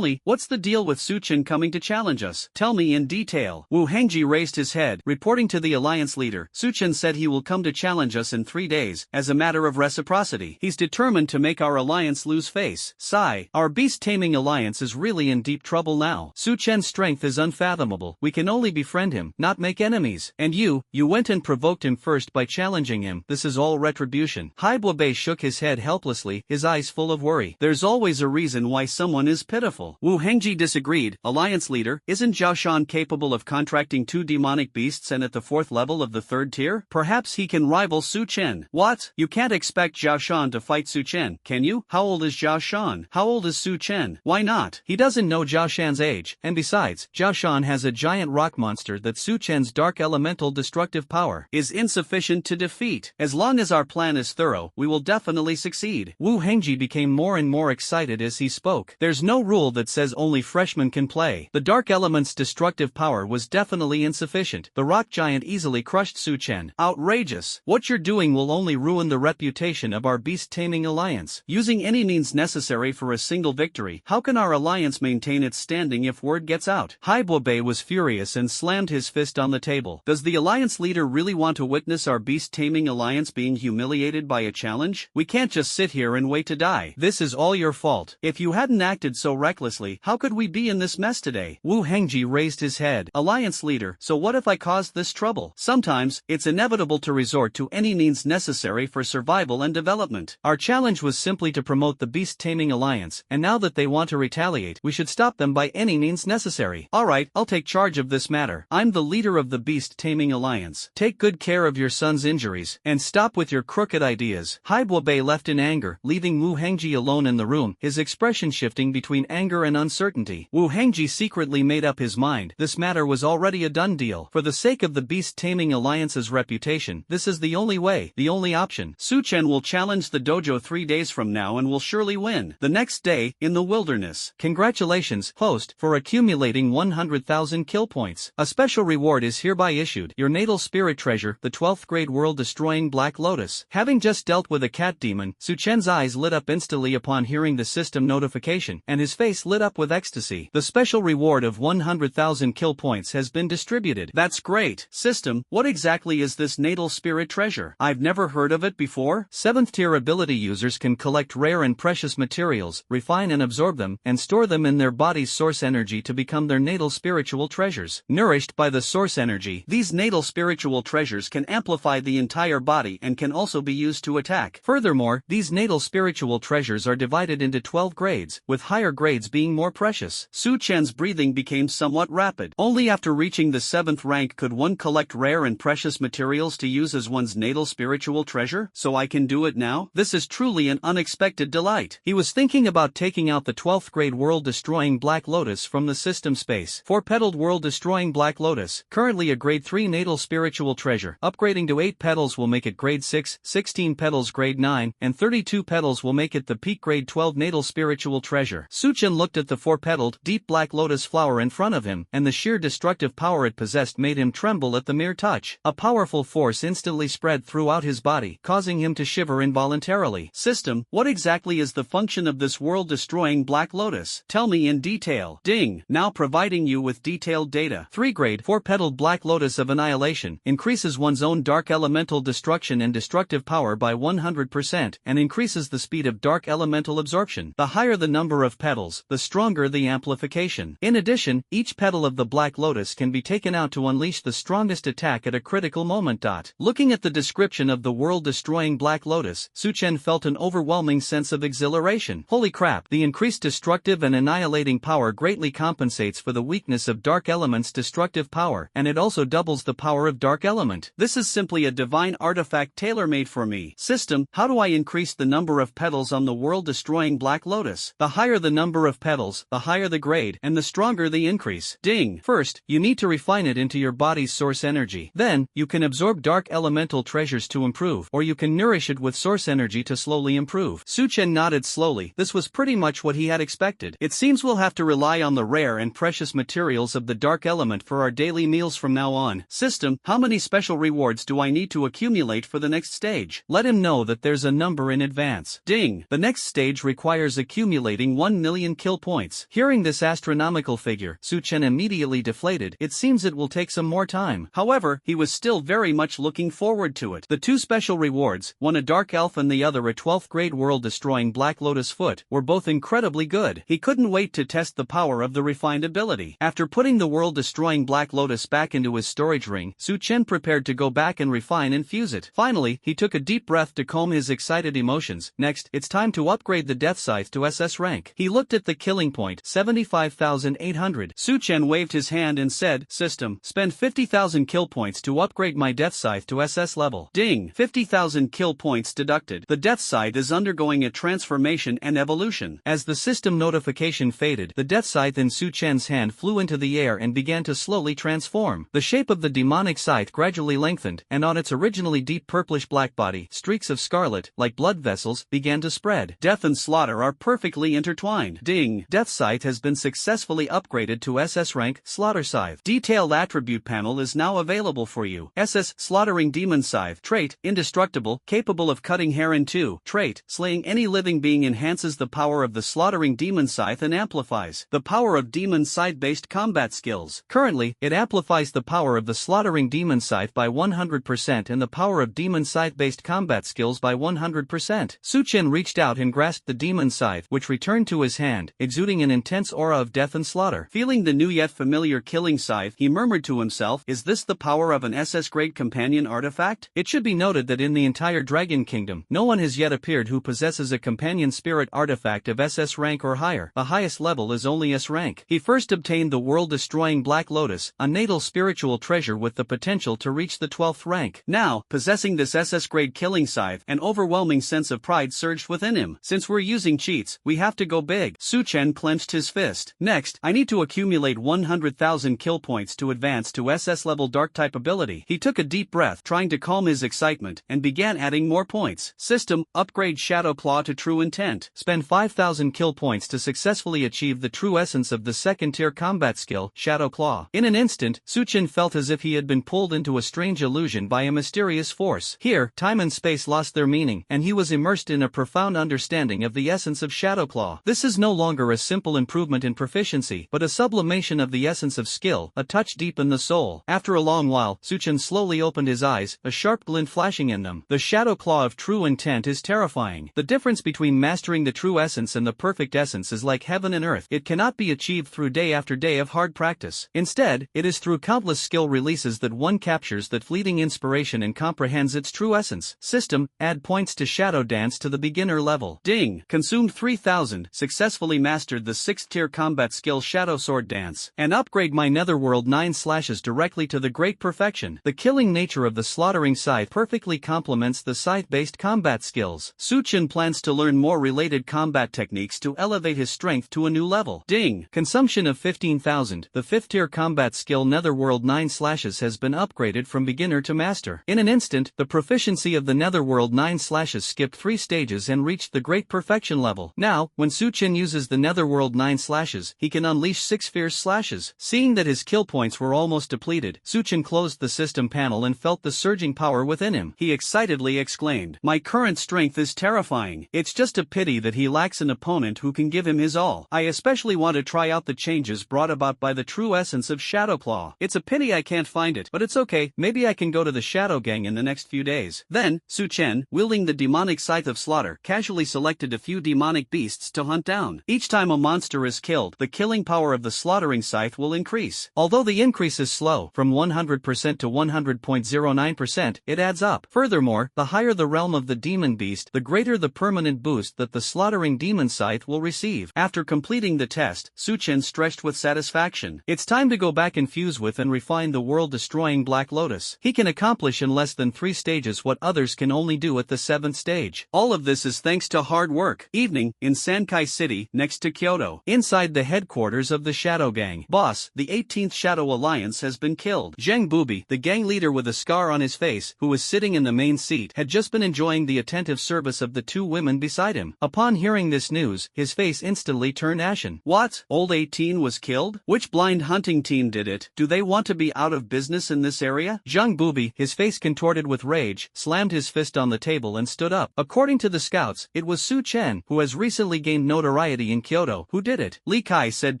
me, what's the deal with Su Chen coming to challenge us? Tell me in detail. Wu Hengji raised his head, reporting to the Alliance leader. Su Chen said he will come to challenge us in 3 days, as a matter of reciprocity. He's determined to make our alliance lose face. Sigh. Our beast taming alliance is really in deep trouble now. Su Chen's strength is unfathomable. We can only befriend him, not make enemies. And you went and provoked him first by challenging him. This is all retribution. Haibuobe shook his head helplessly, his eyes full of worry. There's always a reason why someone is pitiful. Wu Hengji disagreed. Alliance leader, isn't Zhao Shan capable of contracting 2 demonic beasts and at the 4th level of the 3rd tier? Perhaps he can rival Su Chen. What? You can't expect Zhao Shan to fight Su Chen, can you? How old is Zhao Shan? How old is Su Chen? Why not? He doesn't know Zhao Shan's age, and besides, Zhao Shan has a giant rock monster that Su Chen's dark elemental destructive power is insufficient to defeat. As long as our plan is thorough, we will definitely succeed. Wu Hengji became more and more excited as he spoke. There's no rule that says only freshmen can play. The dark element's destructive power was definitely insufficient. The rock giant easily crushed Su Chen. Outrageous. What you're doing will only ruin the reputation of our beast taming alliance. Using any means necessary for a single victory, how can our alliance maintain its standing if word gets out? Haibuobe was furious and slammed his fist on the table. Does the alliance leader really want to witness our beast taming alliance being humiliated by a challenge? We can't just sit here and wait to die. This is all your fault. If you hadn't acted so recklessly, how could we be in this mess today? Wu Hengji raised his head. Alliance leader, so what if I caused this trouble? Sometimes, it's inevitable to resort to any means necessary for survival and development. Our challenge was simply to promote the beast taming alliance, and now that they want to retaliate, we should stop them by any means necessary. Alright, I'll take charge of this matter. I'm the leader of the beast taming alliance. Take good care of your son's injuries, and stop with your crooked ideas. Haibuobe left in anger, leaving Wu Hengji alone in the room, his expression shifting between anger and uncertainty. Wu Hengji secretly made up his mind. This matter was already a done deal. For the sake of the beast taming alliance's reputation, this is the only way, the only option. Su Chen will challenge the dojo 3 days from now and will surely win. The next day, in the wilderness. Congratulations, host, for accumulating 100,000 kill points. A special reward is hereby issued. Your natal spirit treasure, the 12th grade world-destroying Black Lotus. Having just dealt with a cat demon, Su Chen's eyes lit up instantly upon hearing the system notification, and his face lit up with ecstasy. The special reward of 100,000 kill points has been distributed. That's great. System, what exactly is this natal spirit treasure? I've never heard of it before. 7th tier ability users can collect rare and precious materials, refine and absorb them, and store them in their body's source energy to become their natal spiritual treasures. Nourished by the source energy, these natal spiritual treasures can amplify the entire body and can also be used to attack. Furthermore, these natal spiritual treasures are divided into 12 grades, with higher grades being more precious. Su Chen's breathing became somewhat rapid. Only after reaching the 7th rank could one collect rare and precious materials to use as one's natal spiritual treasure. So I can do it now? This is truly an unexpected delight. He was thinking about taking out the 12th grade world-destroying Black Lotus from the system space. 4-petaled world-destroying Black Black Lotus, currently a grade 3 natal spiritual treasure. Upgrading to 8 petals will make it grade 6, 16 petals grade 9, and 32 petals will make it the peak grade 12 natal spiritual treasure. Suchen looked at the 4-petaled, deep black lotus flower in front of him, and the sheer destructive power it possessed made him tremble at the mere touch. A powerful force instantly spread throughout his body, causing him to shiver involuntarily. System, what exactly is the function of this world-destroying black lotus? Tell me in detail. Ding, now providing you with detailed data. 3 grade 4-petaled black lotus of annihilation, increases one's own dark elemental destruction and destructive power by 100%, and increases the speed of dark elemental absorption. The higher the number of petals, the stronger the amplification. In addition, each petal of the black lotus can be taken out to unleash the strongest attack at a critical moment. Looking at the description of the world-destroying black lotus, Suchen felt an overwhelming sense of exhilaration. Holy crap, the increased destructive and annihilating power greatly compensates for the weakness of dark element's destructive power, and it also doubles the power of dark element. This is simply a divine artifact tailor-made for me. System, how do I increase the number of petals on the world-destroying black lotus? The higher the number of petals, the higher the grade, and the stronger the increase. Ding. First, you need to refine it into your body's source energy. Then, you can absorb dark elemental treasures to improve, or you can nourish it with source energy to slowly improve. Suchen nodded slowly. This was pretty much what he had expected. It seems we'll have to rely on the rare and precious materials of the dark element for our daily meals from now on. System, how many special rewards do I need to accumulate for the next stage? Let him know that there's a number in advance. Ding. The next stage requires accumulating 1 million kill points. Hearing this astronomical figure, Suchen immediately deflated. It seems it will take some more time. However, he was still very much looking forward to it. The 2 special rewards, one a dark elf and the other a 12th grade world-destroying black lotus foot, were both incredibly good. He couldn't wait to test the power of the refined ability. After putting the world-destroying black lotus back into his storage ring, Suchen prepared to go back and refine and fuse it. Finally, he took a deep breath to calm his excited emotions. Next, it's time to upgrade the death scythe to SS rank. He looked at the killing point, 75,800. Suchen waved his hand and said, System, spend 50,000 kill points to upgrade my death scythe to SS level. Ding, 50,000 kill points deducted. The death scythe is undergoing a transformation and evolution. As the system notification faded, the death scythe in Suchen's hand flew into the air and began to slowly transform. The shape of the demonic scythe gradually lengthened, and on its originally deep purplish-black body, streaks of scarlet, like blood vessels, began to spread. Death and slaughter are perfectly intertwined. Ding, death scythe has been successfully upgraded to SS rank, slaughter scythe. Detailed attribute panel is now available for you. SS, slaughtering demon scythe. Trait, indestructible, capable of cutting hair in two. Trait, slaying any living being enhances the power of the slaughtering demon scythe and amplifies the power of demon scythe-based combat skills. Currently, it amplifies the power of the slaughtering demon scythe by 100% and the power of demon scythe-based combat skills by 100%. Suchen reached out and grasped the demon scythe, which returned to his hand, exuding an intense aura of death and slaughter. Feeling the new yet familiar killing scythe, he murmured to himself, is this the power of an SS-grade companion artifact? It should be noted that in the entire Dragon Kingdom, no one has yet appeared who possesses a companion spirit artifact of SS rank or higher. The highest level is only S rank. He first obtained the world-destroying Black Lotus, a natal spiritual treasure with the potential to reach the 12th rank. Now, possessing this SS-grade killing scythe, an overwhelming sense of pride surged within him. Since we're using cheats, we have to go big. Suchen clenched his fist. Next, I need to accumulate 100,000 kill points to advance to SS level dark type ability. He took a deep breath, trying to calm his excitement, and began adding more points. System, upgrade Shadow Claw to True Intent. Spend 5,000 kill points to successfully achieve the true essence of the second tier combat skill, Shadow Claw. In an instant, Suchen felt as if he had been pulled into a strange illusion by a mysterious force. Here, time and space lost their meaning, and he was immersed in a profound understanding of the essence of Shadow Claw. This is no longer a simple improvement in proficiency, but a sublimation of the essence of skill, a touch deep in the soul. After a long while, Suchen slowly opened his eyes, a sharp glint flashing in them. The Shadow Claw of True Intent is terrifying. The difference between mastering the true essence and the perfect essence is like heaven and earth. It cannot be achieved through day after day of hard practice. Instead, it is through countless skill releases that one captures that fleeting inspiration and comprehends its true essence. System, add points to Shadow Dance to the beginner level. Ding! Consumed 3,000, successfully mastered the 6th tier combat skill Shadow Sword Dance, and upgrade my Netherworld 9 slashes directly to the great perfection. The killing nature of the slaughtering scythe perfectly complements the scythe-based combat skills. Suchen plans to learn more related combat techniques to elevate his strength to a new level. Ding! Consumption of 15,000, the 5th tier combat combat skill Netherworld 9 slashes has been upgraded from beginner to master. In an instant, the proficiency of the Netherworld 9 slashes skipped 3 stages and reached the great perfection level. Now, when Suchen uses the Netherworld 9 slashes, he can unleash 6 fierce slashes. Seeing that his kill points were almost depleted, Suchen closed the system panel and felt the surging power within him. He excitedly exclaimed, "My current strength is terrifying. It's just a pity that he lacks an opponent who can give him his all. I especially want to try out the changes brought about by the true essence of Shadowclaw. It's a pity I can't find it, but it's okay, maybe I can go to the Shadow Gang in the next few days." Then, Suchen, wielding the demonic scythe of slaughter, casually selected a few demonic beasts to hunt down. Each time a monster is killed, the killing power of the slaughtering scythe will increase. Although the increase is slow, from 100% to 100.09%, it adds up. Furthermore, the higher the realm of the demon beast, the greater the permanent boost that the slaughtering demon scythe will receive. After completing the test, Suchen stretched with satisfaction. It's time to go back and fuse with and refine the world-destroying Black Lotus. He can accomplish in less than 3 stages what others can only do at the 7th stage. All of this is thanks to hard work. Evening, in Sankai City, next to Kyoto. Inside the headquarters of the Shadow Gang. Boss, the 18th Shadow Alliance has been killed. Zhang Bubi, the gang leader with a scar on his face, who was sitting in the main seat, had just been enjoying the attentive service of the 2 women beside him. Upon hearing this news, his face instantly turned ashen. What? Old 18 was killed? Which blind hunting team did it? Do they want to be out of business in this area? Zhang Bubi, his face contorted with rage, slammed his fist on the table and stood up. According to the scouts, it was Su Chen, who has recently gained notoriety in Kyoto, who did it. Li Kai said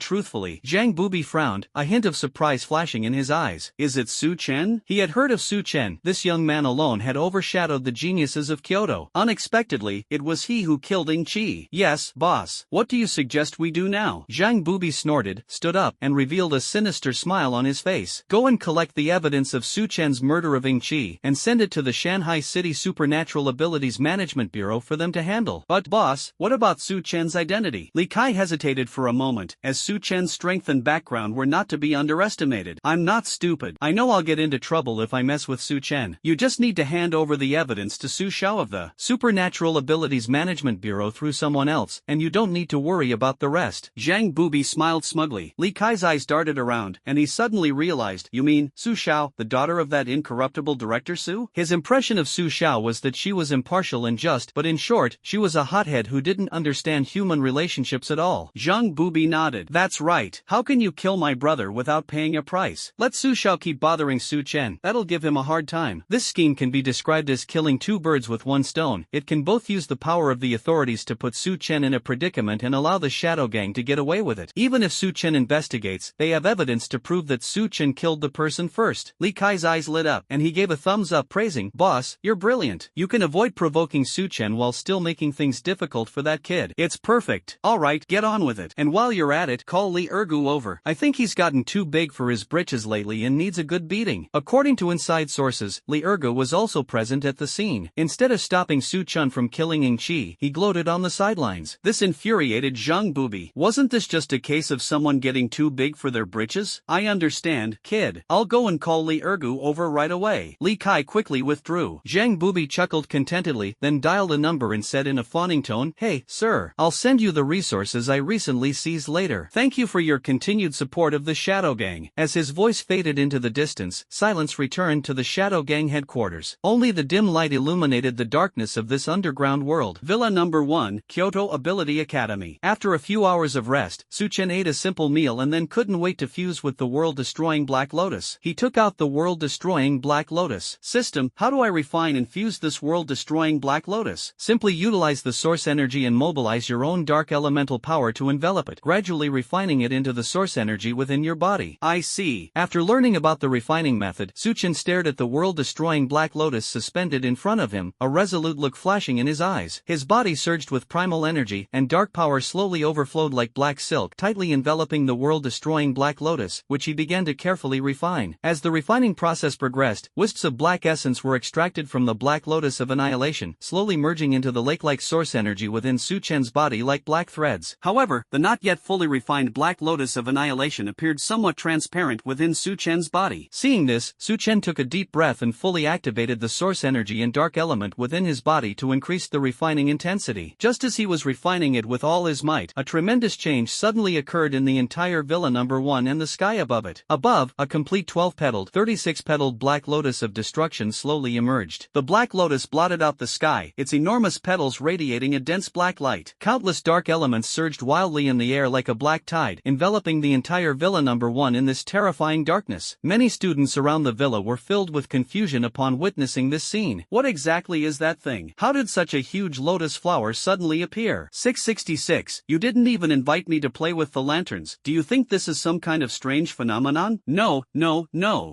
truthfully. Zhang Bubi frowned, a hint of surprise flashing in his eyes. Is it Su Chen? He had heard of Su Chen. This young man alone had overshadowed the geniuses of Kyoto. Unexpectedly, it was he who killed Ing Chi. Yes, boss. What do you suggest we do now? Zhang Bubi snorted, stood up, and revealed a sinister smile on his face. Go and collect the evidence of Su Chen's murder of Ing Chi, and send it to the Shanghai City Supernatural Abilities Management Bureau for them to handle. But boss, what about Su Chen's identity? Li Kai hesitated for a moment, as Su Chen's strength and background were not to be underestimated. I'm not stupid. I know I'll get into trouble if I mess with Su Chen. You just need to hand over the evidence to Su Xiao of the Supernatural Abilities Management Bureau through someone else, and you don't need to worry about the rest. Zhang Bubi smiled smugly. Li Kai's eyes darted around, and he suddenly realized, you mean, Su Xiao, the daughter of that incorruptible director Su? His impression of Su Xiao was that she was impartial and just, but in short, she was a hothead who didn't understand human relationships at all. Zhang Bubi nodded. That's right. How can you kill my brother without paying a price? Let Su Xiao keep bothering Su Chen. That'll give him a hard time. This scheme can be described as killing 2 birds with 1 stone. It can both use the power of the authorities to put Su Chen in a predicament and allow the Shadow Gang to get away with it. Even if Su Chen investigates, they have evidence to prove that Su Chen killed the person first. Li Kai's eyes lit up, and he gave a thumbs up praising, Boss, you're brilliant. You can avoid provoking Su Chen while still making things difficult for that kid. It's perfect. Alright, get on with it. And while you're at it, call Li Ergu over. I think he's gotten too big for his britches lately and needs a good beating. According to inside sources, Li Ergu was also present at the scene. Instead of stopping Su Chen from killing Ing Chi, he gloated on the sidelines. This infuriated Zhang Bubi. Wasn't this just a case of someone getting too big for their britches? I understand, kid. I'll go and call Li Ergu over right away. Li Kai quickly withdrew. Zhang Bubi chuckled contentedly, then dialed a number and said in a fawning tone, Hey, sir, I'll send you the resources I recently seized later. Thank you for your continued support of the Shadow Gang. As his voice faded into the distance, silence returned to the Shadow Gang headquarters. Only the dim light illuminated the darkness of this underground world. Villa number 1, Kyoto Ability Academy. After a few hours of rest, Su Chen ate a simple meal and then couldn't wait to fuse with the world-destroying Black Lotus. He took out the world-destroying Black Lotus system. How do I refine and fuse this world-destroying Black Lotus? Simply utilize the source energy and mobilize your own dark elemental power to envelop it, gradually refining it into the source energy within your body. I see. After learning about the refining method, Su Chen stared at the world-destroying Black Lotus suspended in front of him, a resolute look flashing in his eyes. His body surged with primal energy, and dark power slowly overflowed like black silk, tightly enveloping the world-destroying Black Lotus, which he began to carefully refine. As the refining process progressed, wisps of black essence were extracted from the Black Lotus of Annihilation, slowly merging into the lake-like source energy within Su Chen's body like black threads. However, the not yet fully refined Black Lotus of Annihilation appeared somewhat transparent within Su Chen's body. Seeing this, Su Chen took a deep breath and fully activated the source energy and dark element within his body to increase the refining intensity. Just as he was refining it with all his might, a tremendous change suddenly occurred in the entire Villa number 1 and the sky. sky above it. Above, a complete 12-petaled, 36-petaled black lotus of destruction slowly emerged. The black lotus blotted out the sky, its enormous petals radiating a dense black light. Countless dark elements surged wildly in the air like a black tide, enveloping the entire Villa Number 1 in this terrifying darkness. Many students around the villa were filled with confusion upon witnessing this scene. What exactly is that thing? How did such a huge lotus flower suddenly appear? 666. You didn't even invite me to play with the lanterns. Do you think this is some kind of strange phenomenon? No.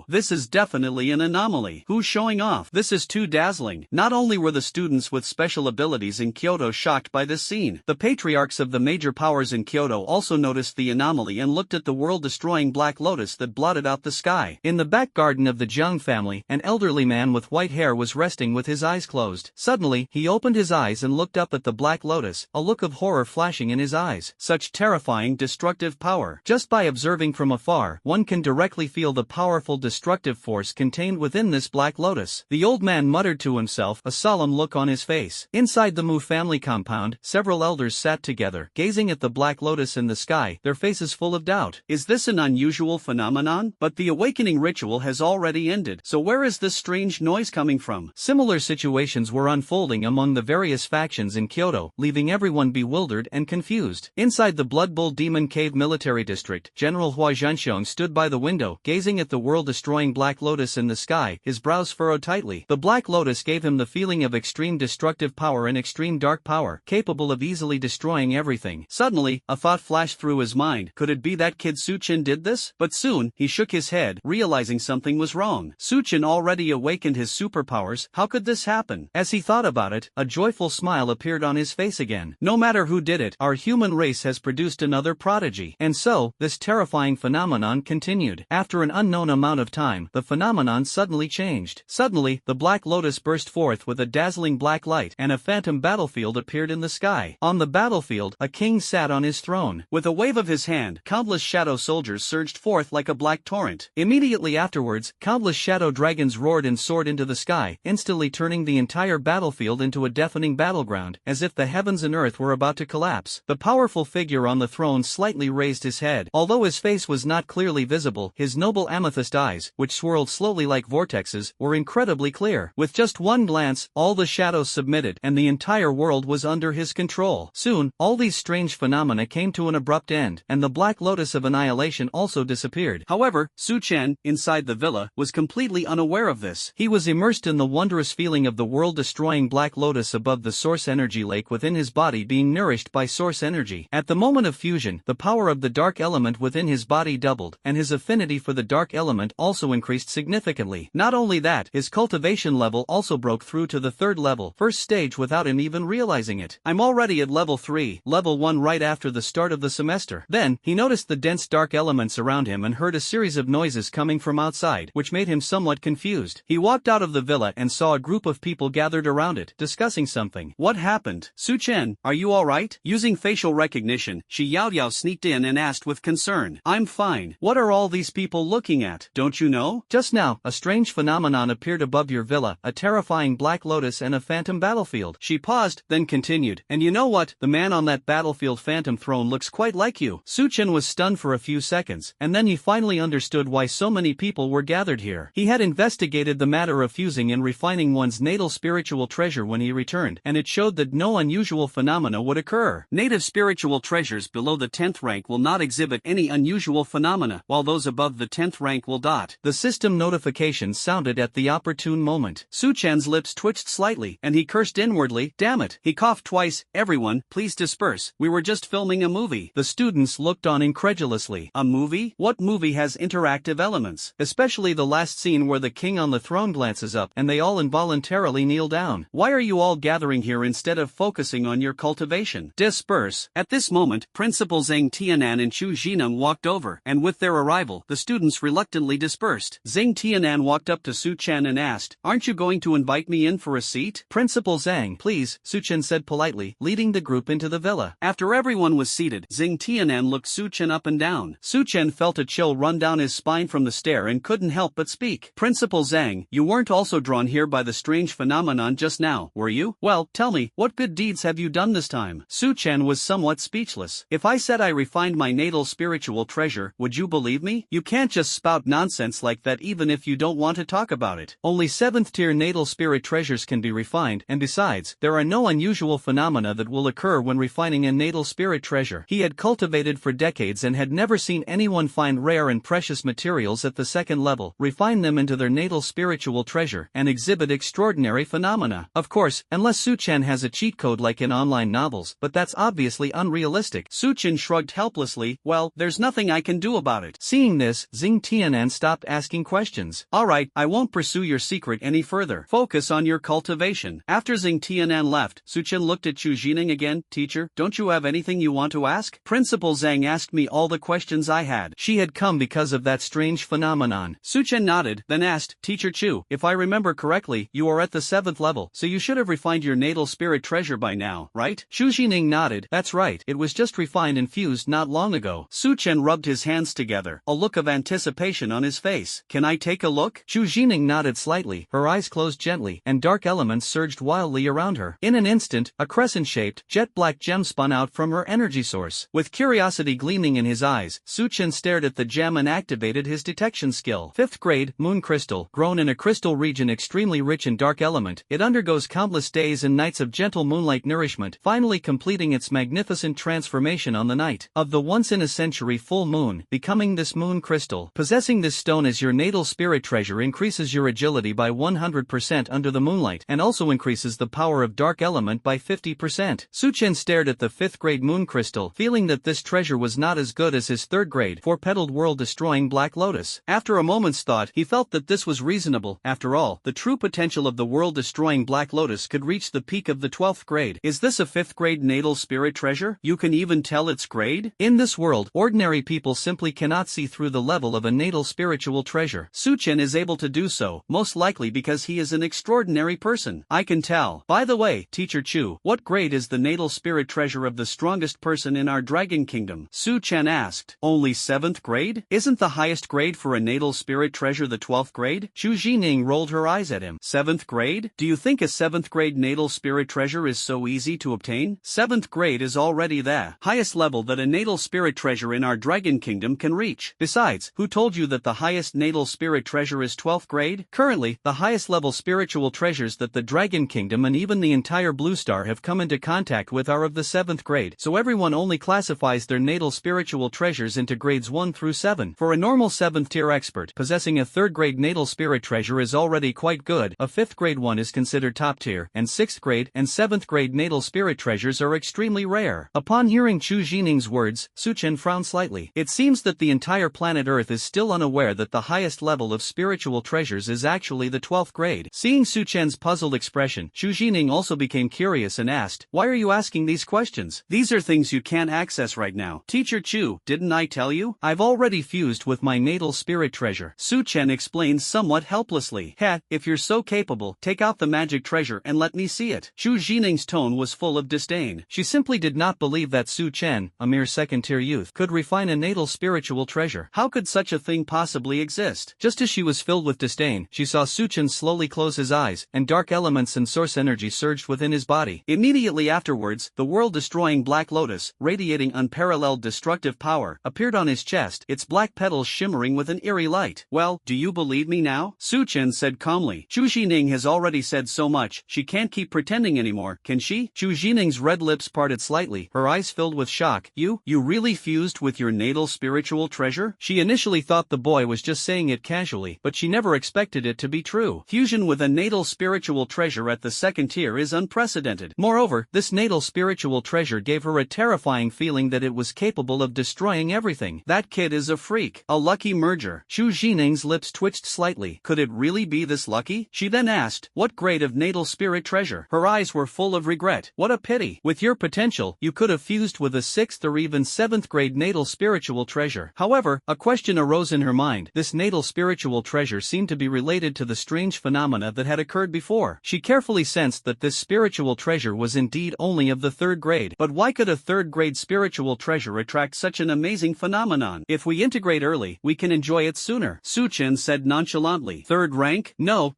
This is definitely an anomaly. Who's showing off? This is too dazzling. Not only were the students with special abilities in Kyoto shocked by this scene, the patriarchs of the major powers in Kyoto also noticed the anomaly and looked at the world-destroying black lotus that blotted out the sky. In the back garden of the Jiang family, an elderly man with white hair was resting with his eyes closed. Suddenly, he opened his eyes and looked up at the black lotus, a look of horror flashing in his eyes. Such terrifying, destructive power. Just by observing from afar, one can directly feel the powerful destructive force contained within this black lotus. The old man muttered to himself, a solemn look on his face. Inside the Mu family compound, several elders sat together, gazing at the black lotus in the sky, their faces full of doubt. Is this an unusual phenomenon? But the awakening ritual has already ended, so where is this strange noise coming from? Similar situations were unfolding among the various factions in Kyoto, leaving everyone bewildered and confused. Inside the Blood Bull Demon Cave military district, General Hua Zhenxiong stood by the window, gazing at the world-destroying black lotus in the sky, his brows furrowed tightly. The black lotus gave him the feeling of extreme destructive power and extreme dark power, capable of easily destroying everything. Suddenly, a thought flashed through his mind. Could it be that kid Suchin did this? But soon, he shook his head, realizing something was wrong. Suchin already awakened his superpowers. How could this happen? As he thought about it, a joyful smile appeared on his face again. No matter who did it, our human race has produced another prodigy. And so, this terrifying phenomenon continued. After an unknown amount of time, the phenomenon suddenly changed. Suddenly, the black lotus burst forth with a dazzling black light, and a phantom battlefield appeared in the sky. On the battlefield, a king sat on his throne. With a wave of his hand, countless shadow soldiers surged forth like a black torrent. Immediately afterwards, countless shadow dragons roared and soared into the sky, instantly turning the entire battlefield into a deafening battleground, as if the heavens and earth were about to collapse. The powerful figure on the throne slightly raised his head. Although his face was not clearly visible, his noble amethyst eyes, which swirled slowly like vortexes, were incredibly clear. With just one glance, all the shadows submitted, and the entire world was under his control. Soon, all these strange phenomena came to an abrupt end, and the black lotus of annihilation also disappeared. However, Su Chen, inside the villa, was completely unaware of this. He was immersed in the wondrous feeling of the world-destroying black lotus above the source energy lake within his body being nourished by source energy. At the moment of fusion, the power of the dark element within his body doubled, and his affinity for the dark element also increased significantly. Not only that, his cultivation level also broke through to the third level, first stage, without him even realizing it. I'm already at level 3, level 1 right after the start of the semester. Then, he noticed the dense dark elements around him and heard a series of noises coming from outside, which made him somewhat confused. He walked out of the villa and saw a group of people gathered around it, discussing something. What happened? Su Chen, are you alright? Using facial recognition, Shi Yaoyao sneaked in and asked with concern. I'm fine. What are all these people looking at? Don't you know? Just now, a strange phenomenon appeared above your villa, a terrifying black lotus and a phantom battlefield. She paused, then continued. And you know what? The man on that battlefield phantom throne looks quite like you. Su Chen was stunned for a few seconds, and then he finally understood why so many people were gathered here. He had investigated the matter of fusing and refining one's natal spiritual treasure when he returned, and it showed that no unusual phenomena would occur. Native spiritual treasures below the 10th rank will not exhibit any unusual phenomena, while those above the 10th rank will. The system notification sounded at the opportune moment. Su Chen's lips twitched slightly, and he cursed inwardly. Damn it. He coughed twice. Everyone, please disperse. We were just filming a movie. The students looked on incredulously. A movie? What movie has interactive elements? Especially the last scene where the king on the throne glances up, and they all involuntarily kneel down. Why are you all gathering here instead of focusing on your cultivation? Disperse. At this moment, Principal Zhang Tianan and Chu Jineng walked over, and with their arrival, the students reluctantly dispersed. Zhang Tianan walked up to Su Chen and asked, aren't you going to invite me in for a seat? Principal Zhang, please, Su Chen said politely, leading the group into the villa. After everyone was seated, Zhang Tianan looked Su Chen up and down. Su Chen felt a chill run down his spine from the stare and couldn't help but speak. Principal Zhang, you weren't also drawn here by the strange phenomenon just now, were you? Well, tell me, what good deeds have you done this time? Su Chen was somewhat speechless. If I said I refined my natal spiritual treasure, would you believe me? You can't just spout nonsense like that even if you don't want to talk about it. Only 7th tier natal spirit treasures can be refined, and besides, there are no unusual phenomena that will occur when refining a natal spirit treasure he had cultivated for decades and had never seen anyone find rare and precious materials at the 2nd level, refine them into their natal spiritual treasure, and exhibit extraordinary phenomena. Of course, unless Su-Chen has a cheat code like in online novels, but that's obviously unrealistic. Su-Chen shrugged helplessly. Well, there's nothing I can do about it. Seeing this, Xing Tianan stopped asking questions. Alright, I won't pursue your secret any further. Focus on your cultivation. After Xing Tianan left, Su-Chen looked at Chu Jining again. Teacher, don't you have anything you want to ask? Principal Zhang asked me all the questions I had. She had come because of that strange phenomenon. Su-Chen nodded, then asked, Teacher Chu, if I remember correctly, you are at the 7th level, so you should have refined your natal spirit treasure by now, right? Chu Jining nodded. That's right, it was just refined and fused not long ago. Su-Chen rubbed his hands together, a look of anticipation on his face. Can I take a look? Chu Jining nodded slightly, her eyes closed gently, and dark elements surged wildly around her. In an instant, a crescent-shaped, jet-black gem spun out from her energy source. With curiosity gleaming in his eyes, Su-Chen stared at the gem and activated his detection skill. 5th grade, moon crystal, grown in a crystal region extremely rich in dark element, it undergoes countless days and nights of gentle moonlight nourishment, finally completing its magnificent transformation on the night of the once-in-a-century full moon, becoming this moon crystal. Possessing this stone as your natal spirit treasure increases your agility by 100% under the moonlight, and also increases the power of dark element by 50%. Su-Chen stared at the 5th grade moon crystal, feeling that this treasure was not as good as his 3rd grade, 4-petaled world-destroying black lotus. After a moment's thought, he felt that this was reasonable. After all, the true potential of the world-destroying black lotus could reach the peak of the 12th grade. Is this a 5th grade natal spirit treasure? You can even tell its grade? In this world, ordinary people simply cannot see through the level of a natal spiritual treasure. Su-Chen is able to do so, most likely because he is an extraordinary person. I can tell. By the way, Teacher Chu, what grade is the natal spirit treasure of the strongest person in our Dragon Kingdom? Su-Chen asked. Only 7th grade? Isn't the highest grade for a natal spirit treasure the 12th grade? Chu Jining rolled her eyes at him. 7th grade? Do you think a 7th grade natal spirit treasure is so easy to obtain? 7th grade is already the highest level that a natal spirit treasure in our Dragon Kingdom can reach. Besides, who told you that the highest natal spirit treasure is 12th grade? Currently, the highest level spiritual treasures that the Dragon Kingdom and even the entire Blue Star have come into contact with are of the 7th grade, so everyone only classifies their natal spiritual treasures into grades 1 through 7. For a normal 7th tier expert, possessing a 3rd grade natal spirit treasure is already quite good. A 5th grade one is considered top tier, and 6th grade and 7th grade natal spirit treasures are extremely rare. Upon hearing Chu Jining's words, Su-Chen frowned slightly. It seems that the entire planet Earth is still unaware that the highest level of spiritual treasures is actually the 12th grade. Seeing Su-Chen's puzzled expression, Chu Jining also became curious and asked, Why are you asking these questions? These are things you can't access right now. Teacher Chu, didn't I tell you? I've already fused with my natal spirit treasure. Su-Chen explained somewhat helplessly. Heh, if you're so capable, take out the magic treasure and let me see it. Chu Jining's tone was full of disdain. She simply did not believe that Su-Chen, a mere 2nd tier youth, could refine a natal spiritual treasure. How could such a thing possibly exist? Just as she was filled with disdain, she saw Su-Chen slowly close his eyes, and dark elements and source energy surged within his body. Immediately afterwards, the world-destroying black lotus, radiating unparalleled destructive power, appeared on his chest, its black petals shimmering with an eerie light. Well, do you believe me now? Su-Chen said calmly. Chu Jining has already said so much, she can't keep pretending anymore, can she? Chu Jining's red lips parted slightly, her eyes filled with shock. You really fused with your natal spiritual treasure? She initially thought the boy was just saying it casually, but she never expected it to be true. Fusion with a natal spiritual treasure at the 2nd tier is unprecedented. Moreover, this natal spiritual treasure gave her a terrifying feeling that it was capable of destroying everything. That kid is a freak. A lucky merger. Chu Jining's lips twitched slightly. Could it really be this lucky? She then asked, What grade of natal spirit treasure? Her eyes were full of regret. What a pity. With your potential, you could have fused with a 6th or even 7th grade natal spiritual treasure. However, a question arose in her mind. This natal spiritual treasure seemed to be related to the strange phenomena that had occurred before. She carefully sensed that this spiritual treasure was indeed only of the 3rd grade. But why could a 3rd grade spiritual treasure attract such an amazing phenomenon? If we integrate early, we can enjoy it sooner. Su-Chen said nonchalantly. 3rd rank? No.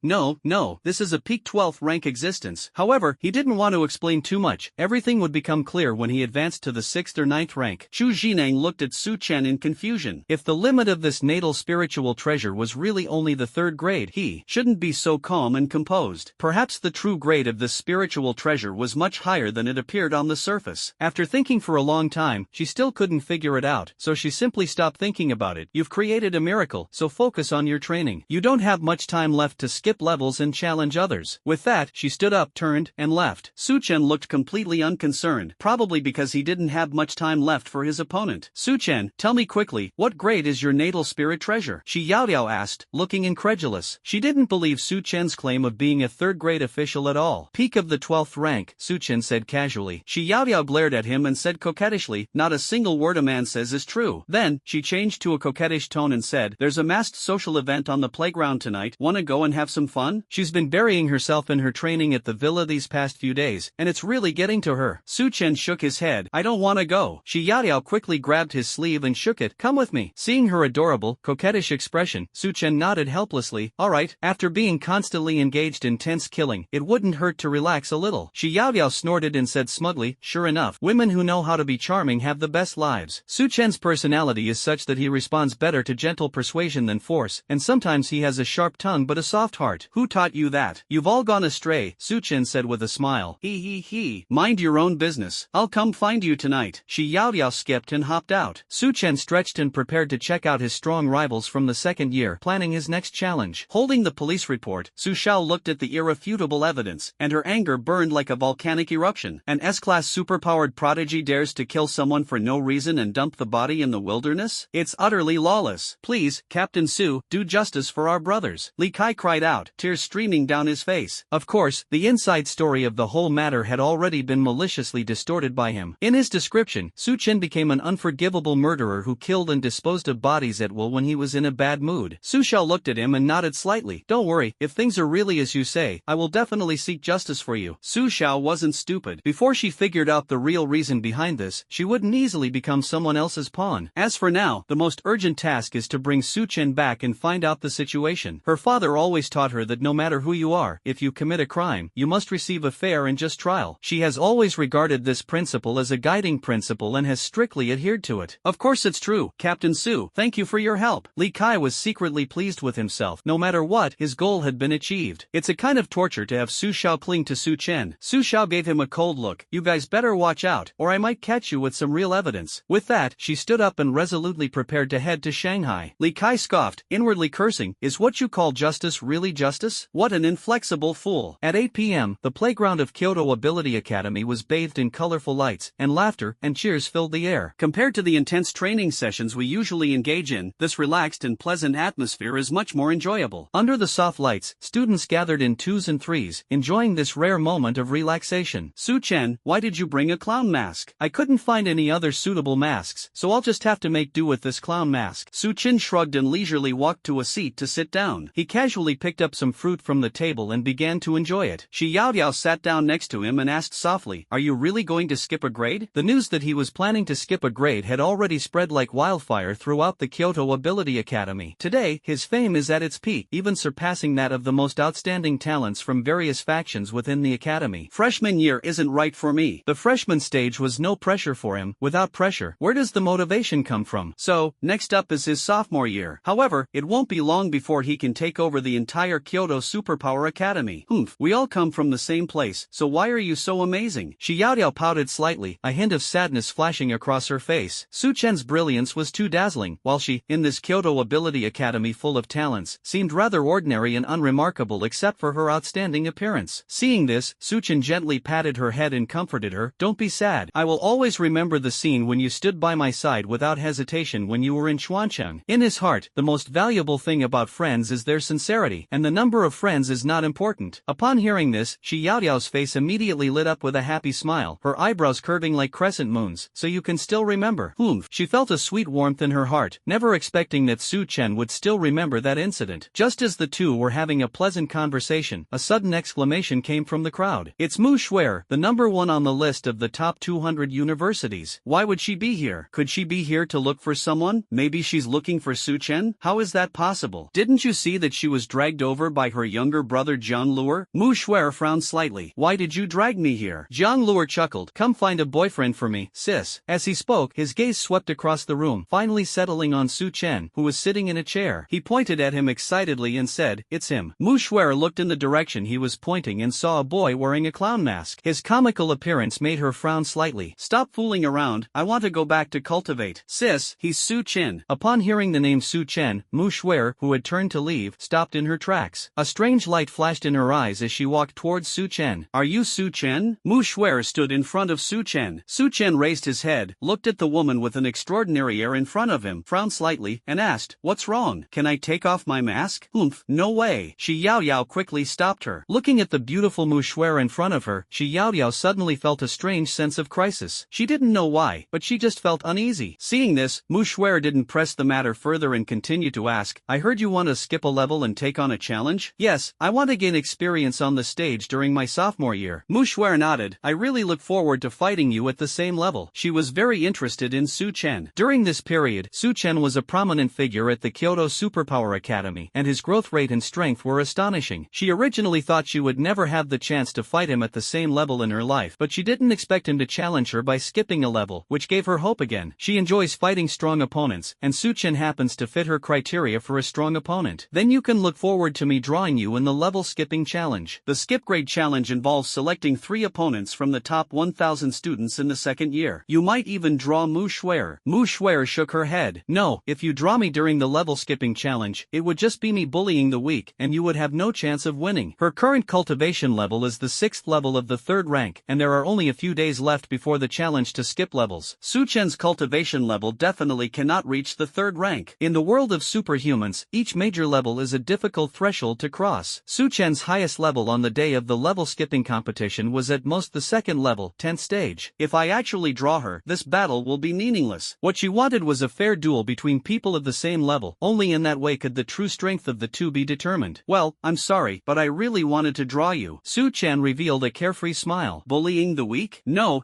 This is a peak 12th rank existence. However, he didn't want to explain too much. Everything would become clear when he advanced to the 6th or 9th rank. Chu Jining looked at Su-Chen in confusion. If the limit of this natal spiritual treasure was really only the third grade, he shouldn't be so calm and composed. Perhaps the true grade of this spiritual treasure was much higher than it appeared on the surface. After thinking for a long time, she still couldn't figure it out, so she simply stopped thinking about it. You've created a miracle, so focus on your training. You don't have much time left to skip levels and challenge others. With that, she stood up, turned, and left. Su-chen looked completely unconcerned, probably because he didn't have much time left for his opponent. Su-chen, tell me quickly, what grade is your natal spirit treasure? Shi Yaodiao asked, looking incredulous. She didn't believe Su-chen's claim of being a third-grade official at all. Peak of the 12th rank, Su-chen said casually. Shi Yaodiao glared at him and said coquettishly, not a single word a man says is true. Then, she changed to a coquettish tone and said, there's a masked social event on the playground tonight, wanna go and have some fun? She's been burying herself in her training at the villa these past few days, and it's really getting to her. Su-chen shook his head. I don't wanna go. Shi Yaodiao quickly grabbed his sleeve and shook it. Come with me. Seeing her adorable, coquettish expression, Su-chen nodded helplessly. Alright, after being constantly engaged in tense killing, it wouldn't hurt to relax a little. Shi Yaodiao snorted and said smugly, sure enough, women who know how to be charming have the best lives. Su-chen's personality is such that he responds better to gentle persuasion than force, and sometimes he has a sharp tongue but a soft heart. Who taught you that? You've all gone astray, Su-chen said with a smile. He. Mind your own business. I'll come find you tonight. Shi Yaodiao skipped and hopped out. Su-chen stretched and prepared to check out his strong rivals from the second year, planning his next challenge. Holding the police report, Su Xiao looked at the irrefutable evidence, and her anger burned like a volcanic eruption. An S-class superpowered prodigy dares to kill someone for no reason and dump the body in the wilderness? It's utterly lawless. Please, Captain Su, do justice for our brothers. Li Kai cried out, tears streaming down his face. Of course, the inside story of the whole matter had already been maliciously distorted by him. In his description, Su-chen became an unforgivable murderer who killed and disposed of bodies at will when he was in a bad mood. Su Xiao looked at him and nodded slightly. Don't worry, if things are really as you say, I will definitely seek justice for you. Su Xiao wasn't stupid. Before she figured out the real reason behind this, she wouldn't easily become someone else's pawn. As for now, the most urgent task is to bring Su-chen back and find out the situation. Her father always taught her that no matter who you are, if you commit a crime, you must receive a fair and just trial. She has always regarded this principle as a guiding principle and has strictly adhered to it. Of course it's true, Captain Su. Thank you for your help. Li Kai was secretly pleased with himself. No matter what, his goal had been achieved. It's a kind of torture to have Su Xiao cling to Su-chen. Su Xiao gave him a cold look. You guys better watch out, or I might catch you with some real evidence. With that, she stood up and resolutely prepared to head to Shanghai. Li Kai scoffed, inwardly cursing, is what you call justice really justice? What an inflexible fool. At 8 p.m., the playground of Kyoto Ability Academy was bathed in colorful lights, and laughter and cheers filled the air. Compared to the intense training sessions we usually engage in, this relaxed and pleasant atmosphere is much more enjoyable. Under the soft lights, students gathered in twos and threes, enjoying this rare moment of relaxation. Su-chen, why did you bring a clown mask? I couldn't find any other suitable masks, so I'll just have to make do with this clown mask. Su-chen shrugged and leisurely walked to a seat to sit down. He casually picked up some fruit from the table and began to enjoy it. Shi Yaodiao sat down next to him and asked softly, are you really going to skip a grade? The news that he was planning to skip a grade had already spread like wildfire throughout the Kyoto Ability Academy. Today, his fame is at its peak, even surpassing that of the most outstanding talents from various factions within the academy. Freshman year isn't right for me. The freshman stage was no pressure for him. Without pressure, where does the motivation come from? So, next up is his sophomore year. However, it won't be long before he can take over the entire Kyoto Superpower Academy. We all come from the same place, so why are you so amazing? Shi Yaodiao pouted slightly, a hint of sadness flashing across her face. Su-chen's brilliance was too dazzling, while she, in this Kyoto Ability Academy full of talents, seemed rather ordinary and unremarkable except for her outstanding appearance. Seeing this, Su-chen gently patted her head and comforted her. Don't be sad. I will always remember the scene when you stood by my side without hesitation when you were in Xuancheng. In his heart, the most valuable thing about friends is their sincerity, and the number of friends is not important. Upon hearing this, Shi Yaodiao's face immediately lit up with a happy smile, her eyebrows curving like crescent moons. So you can still remember. She felt a sweet warmth in her heart, never expecting that Su-chen would still remember that incident. Just as the two were having a pleasant conversation, a sudden exclamation came from the crowd. It's Mu Xuer, the number one on the list of the top 200 universities. Why would she be here? Could she be here to look for someone? Maybe she's looking for Su-chen? How is that possible? Didn't you see that she was dragged over by her younger brother Jiang Luer? Mu Xuer frowned slightly. Why did you drag me here? Jiang Luer chuckled. Come find a boyfriend for me, sis. As he spoke, his gaze swept across across the room, finally settling on Su Chen, who was sitting in a chair. He pointed at him excitedly and said, "It's him." Mu Xuer looked in the direction he was pointing and saw a boy wearing a clown mask. His comical appearance made her frown slightly. "Stop fooling around, I want to go back to cultivate." "Sis, he's Su Chen." Upon hearing the name Su Chen, Mu Xuer, who had turned to leave, stopped in her tracks. A strange light flashed in her eyes as she walked towards Su Chen. "Are you Su Chen?" Mu Xuer stood in front of Su Chen. Su Chen raised his head, looked at the woman with an extraordinary air in front of him, frowned slightly, and asked, "What's wrong? Can I take off my mask?" "Humph, no way." Shi Yao Yao quickly stopped her. Looking at the beautiful Mu Xuer in front of her, Shi Yao Yao suddenly felt a strange sense of crisis. She didn't know why, but she just felt uneasy. Seeing this, Mu Xuer didn't press the matter further and continued to ask, "I heard you want to skip a level and take on a challenge?" "Yes, I want to gain experience on the stage during my sophomore year." Mu Xuer nodded. "I really look forward to fighting you at the same level." She was very interested in Su Chen. During this period, Su Chen was a prominent figure at the Kyoto Superpower Academy, and his growth rate and strength were astonishing. She originally thought she would never have the chance to fight him at the same level in her life, but she didn't expect him to challenge her by skipping a level, which gave her hope again. She enjoys fighting strong opponents, and Su Chen happens to fit her criteria for a strong opponent. "Then you can look forward to me drawing you in the level skipping challenge." The skip grade challenge involves selecting 3 opponents from the top 1,000 students in the second year. You might even draw Mu Xuer. Mu Xuer shook her head. "No, if you draw me during the level skipping challenge, it would just be me bullying the weak, and you would have no chance of winning." Her current cultivation level is the 6th level of the 3rd rank, and there are only a few days left before the challenge to skip levels. Su Chen's cultivation level definitely cannot reach the 3rd rank. In the world of superhumans, each major level is a difficult threshold to cross. Su Chen's highest level on the day of the level skipping competition was at most the 2nd level, 10th stage. "If I actually draw her, this battle will be meaningless." What she wanted was a fair duel between people of the same level. Only in that way could the true strength of the two be determined. "Well, I'm sorry, but I really wanted to draw you." Su Chen revealed a carefree smile. "Bullying the weak? No.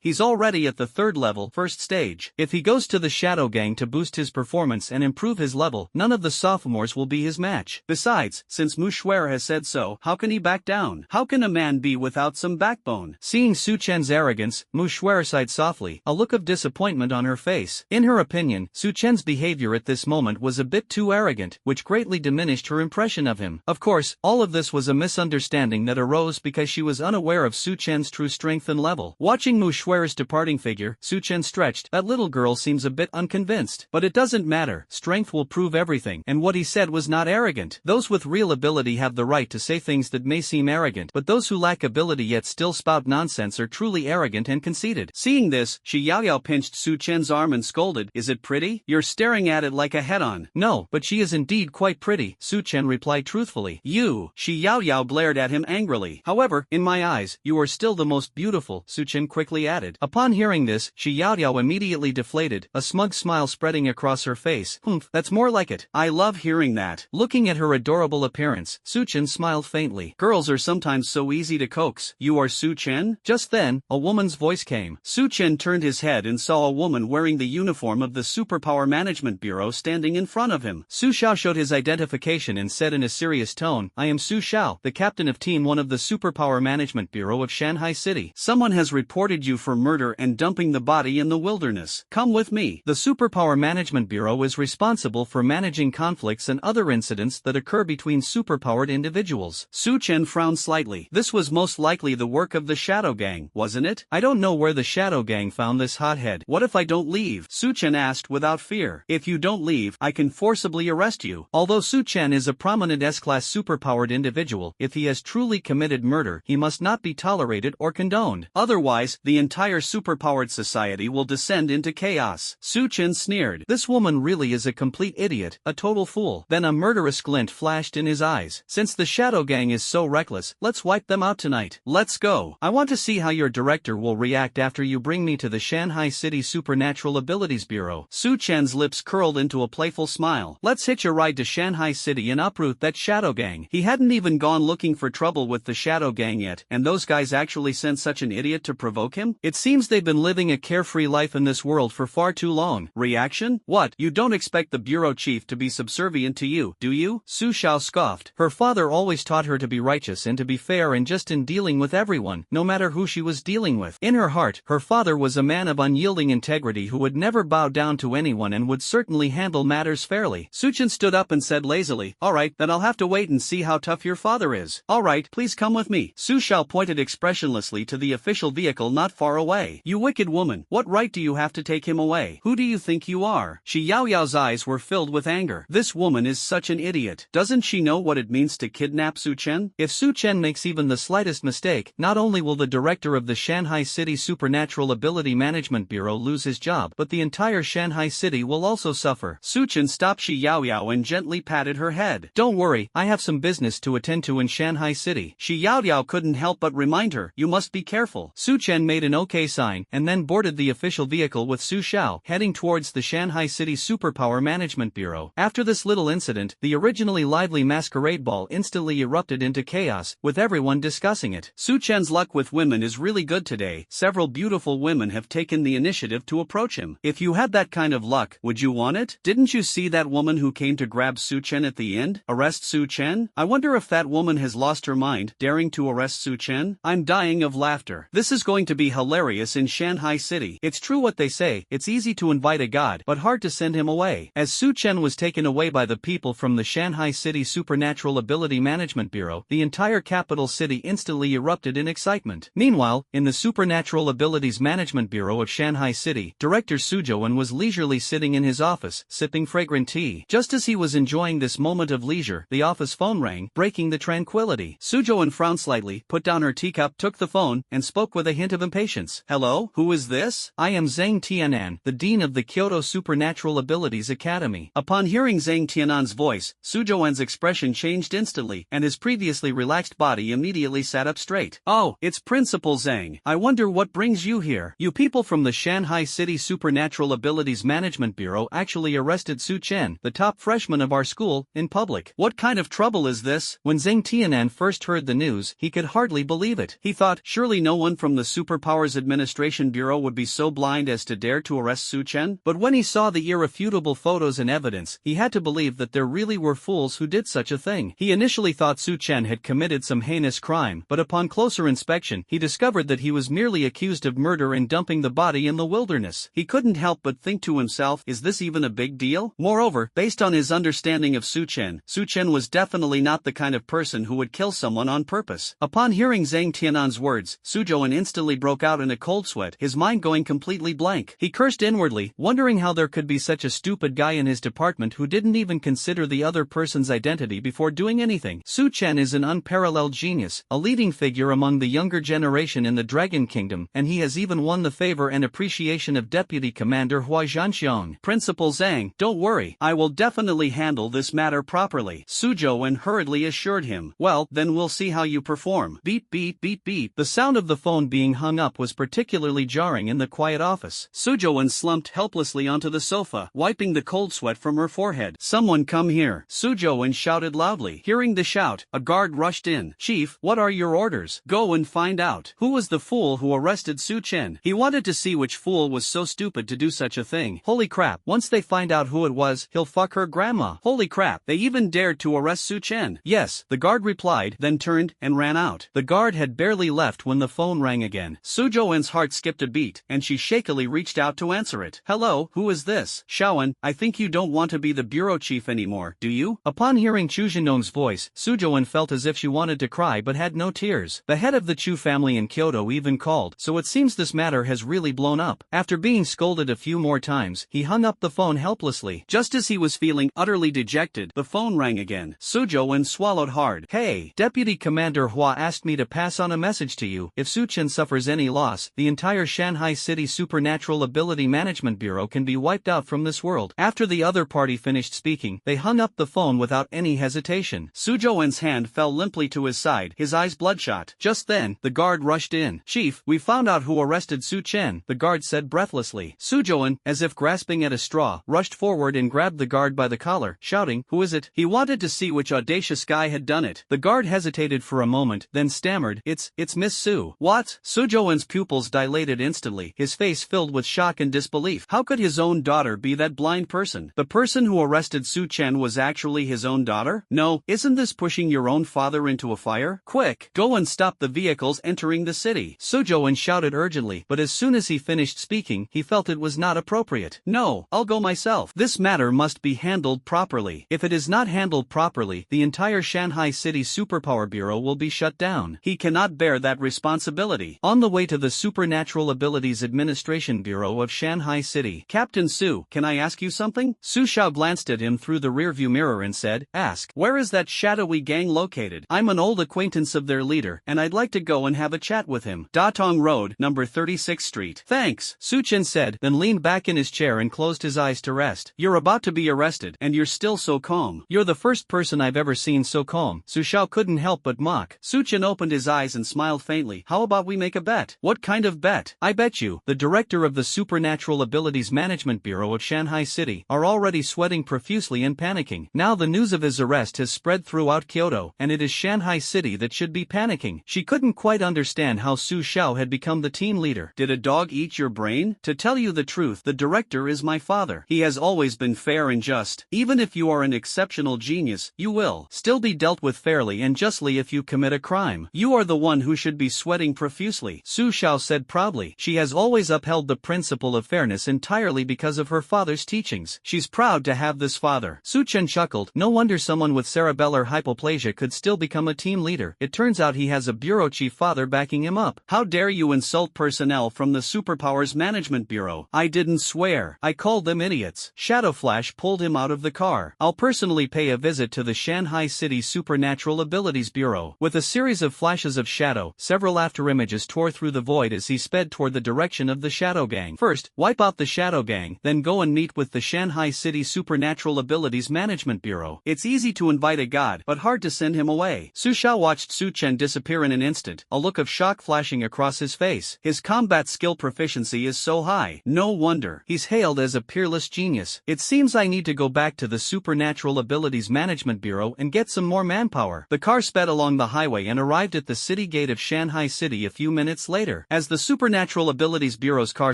He's already at the 3rd level, 1st stage. If he goes to the Shadow Gang to boost his performance and improve his level, none of the sophomores will be his match. Besides, since Mu Xuer has said so, how can he back down? How can a man be without some backbone?" Seeing Su Chen's arrogance, Mu Xuer sighed softly, a look of disappointment on her face. In her opinion, Su Chen's behavior at this moment was a bit too arrogant, which greatly diminished her impression of him. Of course, all of this was a misunderstanding that arose because she was unaware of Su Chen's true strength and level. Watching Mu Xuer's departing figure, Su Chen stretched. "That little girl seems a bit unconvinced. But it doesn't matter, strength will prove everything." And what he said was not arrogant. Those with real ability have the right to say things that may seem arrogant, but those who lack ability yet still spout nonsense are truly arrogant and conceited. Seeing this, Shi Yao Yao pinched Su Chen's arm and scolded, "Is it pretty? You're staring at it like a head-on." "No, but she is indeed quite pretty," Su Chen replied truthfully. "You!" Shi Yao Yao glared at him angrily. "However, in my eyes, you are still the most beautiful," Su Chen quickly added. Upon hearing this, Shi Yao Yao immediately deflated, a smug smile spreading across her face. "Humph, that's more like it. I love hearing that." Looking at her adorable appearance, Su Chen smiled faintly. "Girls are sometimes so easy to coax. You are Su Chen?" Just then, a woman's voice came. Su Chen turned his head and saw a woman wearing the uniform of the Superpower Management Bureau standing in front of him. Su Xiao showed his identification and said in a serious tone, "I am Su Xiao, the captain of Team 1 of the Superpower Management Bureau of Shanghai City. Someone has reported you for murder and dumping the body in the wilderness. Come with me." The Superpower Management Bureau is responsible for managing conflicts and other incidents that occur between superpowered individuals. Su Chen frowned slightly. This was most likely the work of the Shadow Gang, wasn't it? "I don't know where the Shadow Gang found this hothead." "What if I don't leave?" Su Chen asked without fear. "If you don't leave, I can forcibly arrest you." Although Su Chen is a prominent S-class superpowered individual, if he has truly committed murder, he must not be tolerated or condoned. Otherwise, the entire superpowered society will descend into chaos. Su Chen sneered. This woman really is a complete idiot, a total fool. Then a murderous glint flashed in his eyes. "Since the Shadow Gang is so reckless, let's wipe them out tonight. Let's go. I want to see how your director will react after you bring me to the Shanghai City Supernatural Abilities Bureau." Su Chen's lips curled into a playful smile. "Let's hitch a ride to Shanghai City and uproot that Shadow Gang." He hadn't even gone looking for trouble with the Shadow Gang yet, and those guys actually sent such an idiot to provoke him? It seems they've been living a carefree life in this world for far too long. Reaction? "What, you don't expect the bureau chief to be subservient to you, do you?" Su Xiao scoffed. Her father always taught her to be righteous and to be fair and just in dealing with everyone, no matter who she was dealing with. In her heart, her father was a man of unyielding integrity integrity who would never bow down to anyone and would certainly handle matters fairly. Suchin stood up and said lazily, "Alright, then I'll have to wait and see how tough your father is. Alright, please come with me." Su Xiao pointed expressionlessly to the official vehicle not far away. "You wicked woman, what right do you have to take him away? Who do you think you are?" Shi Yaoyao's eyes were filled with anger. This woman is such an idiot. Doesn't she know what it means to kidnap Su Chen? If Su Chen makes even the slightest mistake, not only will the director of the Shanghai City Supernatural Ability Management Bureau lose his job, but the entire Shanghai City will also suffer. Su Chen stopped Shi Yaoyao and gently patted her head. "Don't worry, I have some business to attend to in Shanghai City." Shi Yaoyao couldn't help but remind her, "You must be careful." Su Chen made an okay sign and then boarded the official vehicle with Su Xiao, heading towards the Shanghai City Superpower Management Bureau. After this little incident, the originally lively masquerade ball instantly erupted into chaos, with everyone discussing it. Su Chen's luck with women is really good today. Several beautiful women have taken the initiative to approach him. If you had that kind of luck, would you want it? Didn't you see that woman who came to grab Su Chen at the end? Arrest Su Chen? I wonder if that woman has lost her mind, daring to arrest Su Chen? I'm dying of laughter. This is going to be hilarious in Shanghai City. It's true what they say, it's easy to invite a god, but hard to send him away. As Su Chen was taken away by the people from the Shanghai City Supernatural Ability Management Bureau, the entire capital city instantly erupted in excitement. Meanwhile, in the Supernatural Abilities Management Bureau of Shanghai City, Director Su Zhouwen was leisurely sitting in his office, sipping fragrant tea. Just as he was enjoying this moment of leisure, the office phone rang, breaking the tranquility. Su Zhouwen frowned slightly, put down her teacup, took the phone, and spoke with a hint of impatience. "Hello, who is this?" "I am Zhang Tianan, the Dean of the Kyoto Supernatural Abilities Academy." Upon hearing Zhang Tianan's voice, Su Zhouwen's expression changed instantly, and his previously relaxed body immediately sat up straight. "Oh, it's Principal Zhang. I wonder what brings you here." "You people from the Shanghai City Supernatural Abilities Management Bureau actually arrested Su Chen, the top freshman of our school, in public. What kind of trouble is this?" When Zhang Tianan first heard the news, he could hardly believe it. He thought, surely no one from the Superpowers Administration Bureau would be so blind as to dare to arrest Su Chen. But when he saw the irrefutable photos and evidence, he had to believe that there really were fools who did such a thing. He initially thought Su Chen had committed some heinous crime, but upon closer inspection, he discovered that he was merely accused of murder and dumping the body in the wilderness. He couldn't help but think to himself, is this even a big deal? Moreover, based on his understanding of Su Chen was definitely not the kind of person who would kill someone on purpose. Upon hearing Zhang Tianan's words, Su Zhouwen instantly broke out in a cold sweat, his mind going completely blank. He cursed inwardly, wondering how there could be such a stupid guy in his department who didn't even consider the other person's identity before doing anything. Su Chen is an unparalleled genius, a leading figure among the younger generation in the Dragon Kingdom, and he has even won the favor and appreciation of Deputy Commander Hua Zhanxiong. "Principal Zhang, don't worry, I will definitely handle this matter properly," Su Zhouwen hurriedly assured him. "Well, then we'll see how you perform." Beep beep beep beep. The sound of the phone being hung up was particularly jarring in the quiet office. Su Zhouwen slumped helplessly onto the sofa, wiping the cold sweat from her forehead. "Someone come here," Su Zhouwen shouted loudly. Hearing the shout, a guard rushed in. "Chief, what are your orders?" "Go and find out. Who was the fool who arrested Su Chen?" He wanted to see which fool was so stupid to do such a thing. Holy crap, once they find out who it was, he'll fuck her grandma. Holy crap, they even dared to arrest Su Chen. "Yes," the guard replied, then turned and ran out. The guard had barely left when the phone rang again. Su Zhouwen's heart skipped a beat, and she shakily reached out to answer it. "Hello, who is this?" "Shaowen, I think you don't want to be the bureau chief anymore, do you?" Upon hearing Chu Zhendong's voice, Su Zhouwen felt as if she wanted to cry but had no tears. The head of the Chu family in Kyoto even called, so it seems this matter has really blown up. After being scolded a few more times, he hung up the phone helplessly. Just as he was feeling utterly dejected, the phone rang again. Su Zhouwen swallowed hard. "Hey, Deputy Commander Hua asked me to pass on a message to you. If Su Chen suffers any loss, the entire Shanghai City Supernatural Ability Management Bureau can be wiped out from this world." After the other party finished speaking, they hung up the phone without any hesitation. Su Zhouwen's hand fell limply to his side, his eyes bloodshot. Just then, the guard rushed in. "Chief, we found out who arrested Su Chen," the guard said breathlessly. Su Zhouwen, as if grasping at a straw, rushed forward and grabbed the guard by the collar, shouting, "Who is it?" He wanted to see which audacious guy had done it. The guard hesitated for a moment, then stammered, It's Miss Su." "What?" Su Zhouwen's pupils dilated instantly, his face filled with shock and disbelief. How could his own daughter be that blind person? The person who arrested Su Chen was actually his own daughter? No, isn't this pushing your own father into a fire? Quick, go and stop the vehicles entering the city. Su Zhouwen shouted urgently, but as soon as he finished speaking, meeting, he felt it was not appropriate. No, I'll go myself. This matter must be handled properly. If it is not handled properly, the entire Shanghai City Superpower Bureau will be shut down. He cannot bear that responsibility. On the way to the Supernatural Abilities Administration Bureau of Shanghai City. Captain Su, can I ask you something? Su Xiao glanced at him through the rearview mirror and said, ask. Where is that shadowy gang located? I'm an old acquaintance of their leader, and I'd like to go and have a chat with him. Datong Road, number 36th Street. Thanks, Su Chen said, then leaned back in his chair and closed his eyes to rest. You're about to be arrested, and you're still so calm. You're the first person I've ever seen so calm. Su Xiao couldn't help but mock. Su Chen opened his eyes and smiled faintly. How about we make a bet? What kind of bet? I bet you, the director of the Supernatural Abilities Management Bureau of Shanghai City, are already sweating profusely and panicking. Now the news of his arrest has spread throughout Kyoto, and it is Shanghai City that should be panicking. She couldn't quite understand how Su Xiao had become the team leader. Did a dog eat your brain? To tell you the truth, the director is my father. He has always been fair and just. Even if you are an exceptional genius, you will still be dealt with fairly and justly if you commit a crime. You are the one who should be sweating profusely, Su Xiao said proudly. She has always upheld the principle of fairness entirely because of her father's teachings. She's proud to have this father. Su Chen chuckled. No wonder someone with cerebellar hypoplasia could still become a team leader. It turns out he has a bureau chief father backing him up. How dare you insult personnel from the Superpowers Management Bureau? I didn't swear. I called them idiots. Shadow Flash pulled him out of the car. I'll personally pay a visit to the Shanghai City Supernatural Abilities Bureau. With a series of flashes of shadow, several afterimages tore through the void as he sped toward the direction of the Shadow Gang. First, wipe out the Shadow Gang, then go and meet with the Shanghai City Supernatural Abilities Management Bureau. It's easy to invite a god, but hard to send him away. Su Xiao watched Su Chen disappear in an instant, a look of shock flashing across his face. His combat skill proficiency is so high. No wonder. He's hailed as a peerless genius. It seems I need to go back to the Supernatural Abilities Management Bureau and get some more manpower. The car sped along the highway and arrived at the city gate of Shanghai City a few minutes later. As the Supernatural Abilities Bureau's car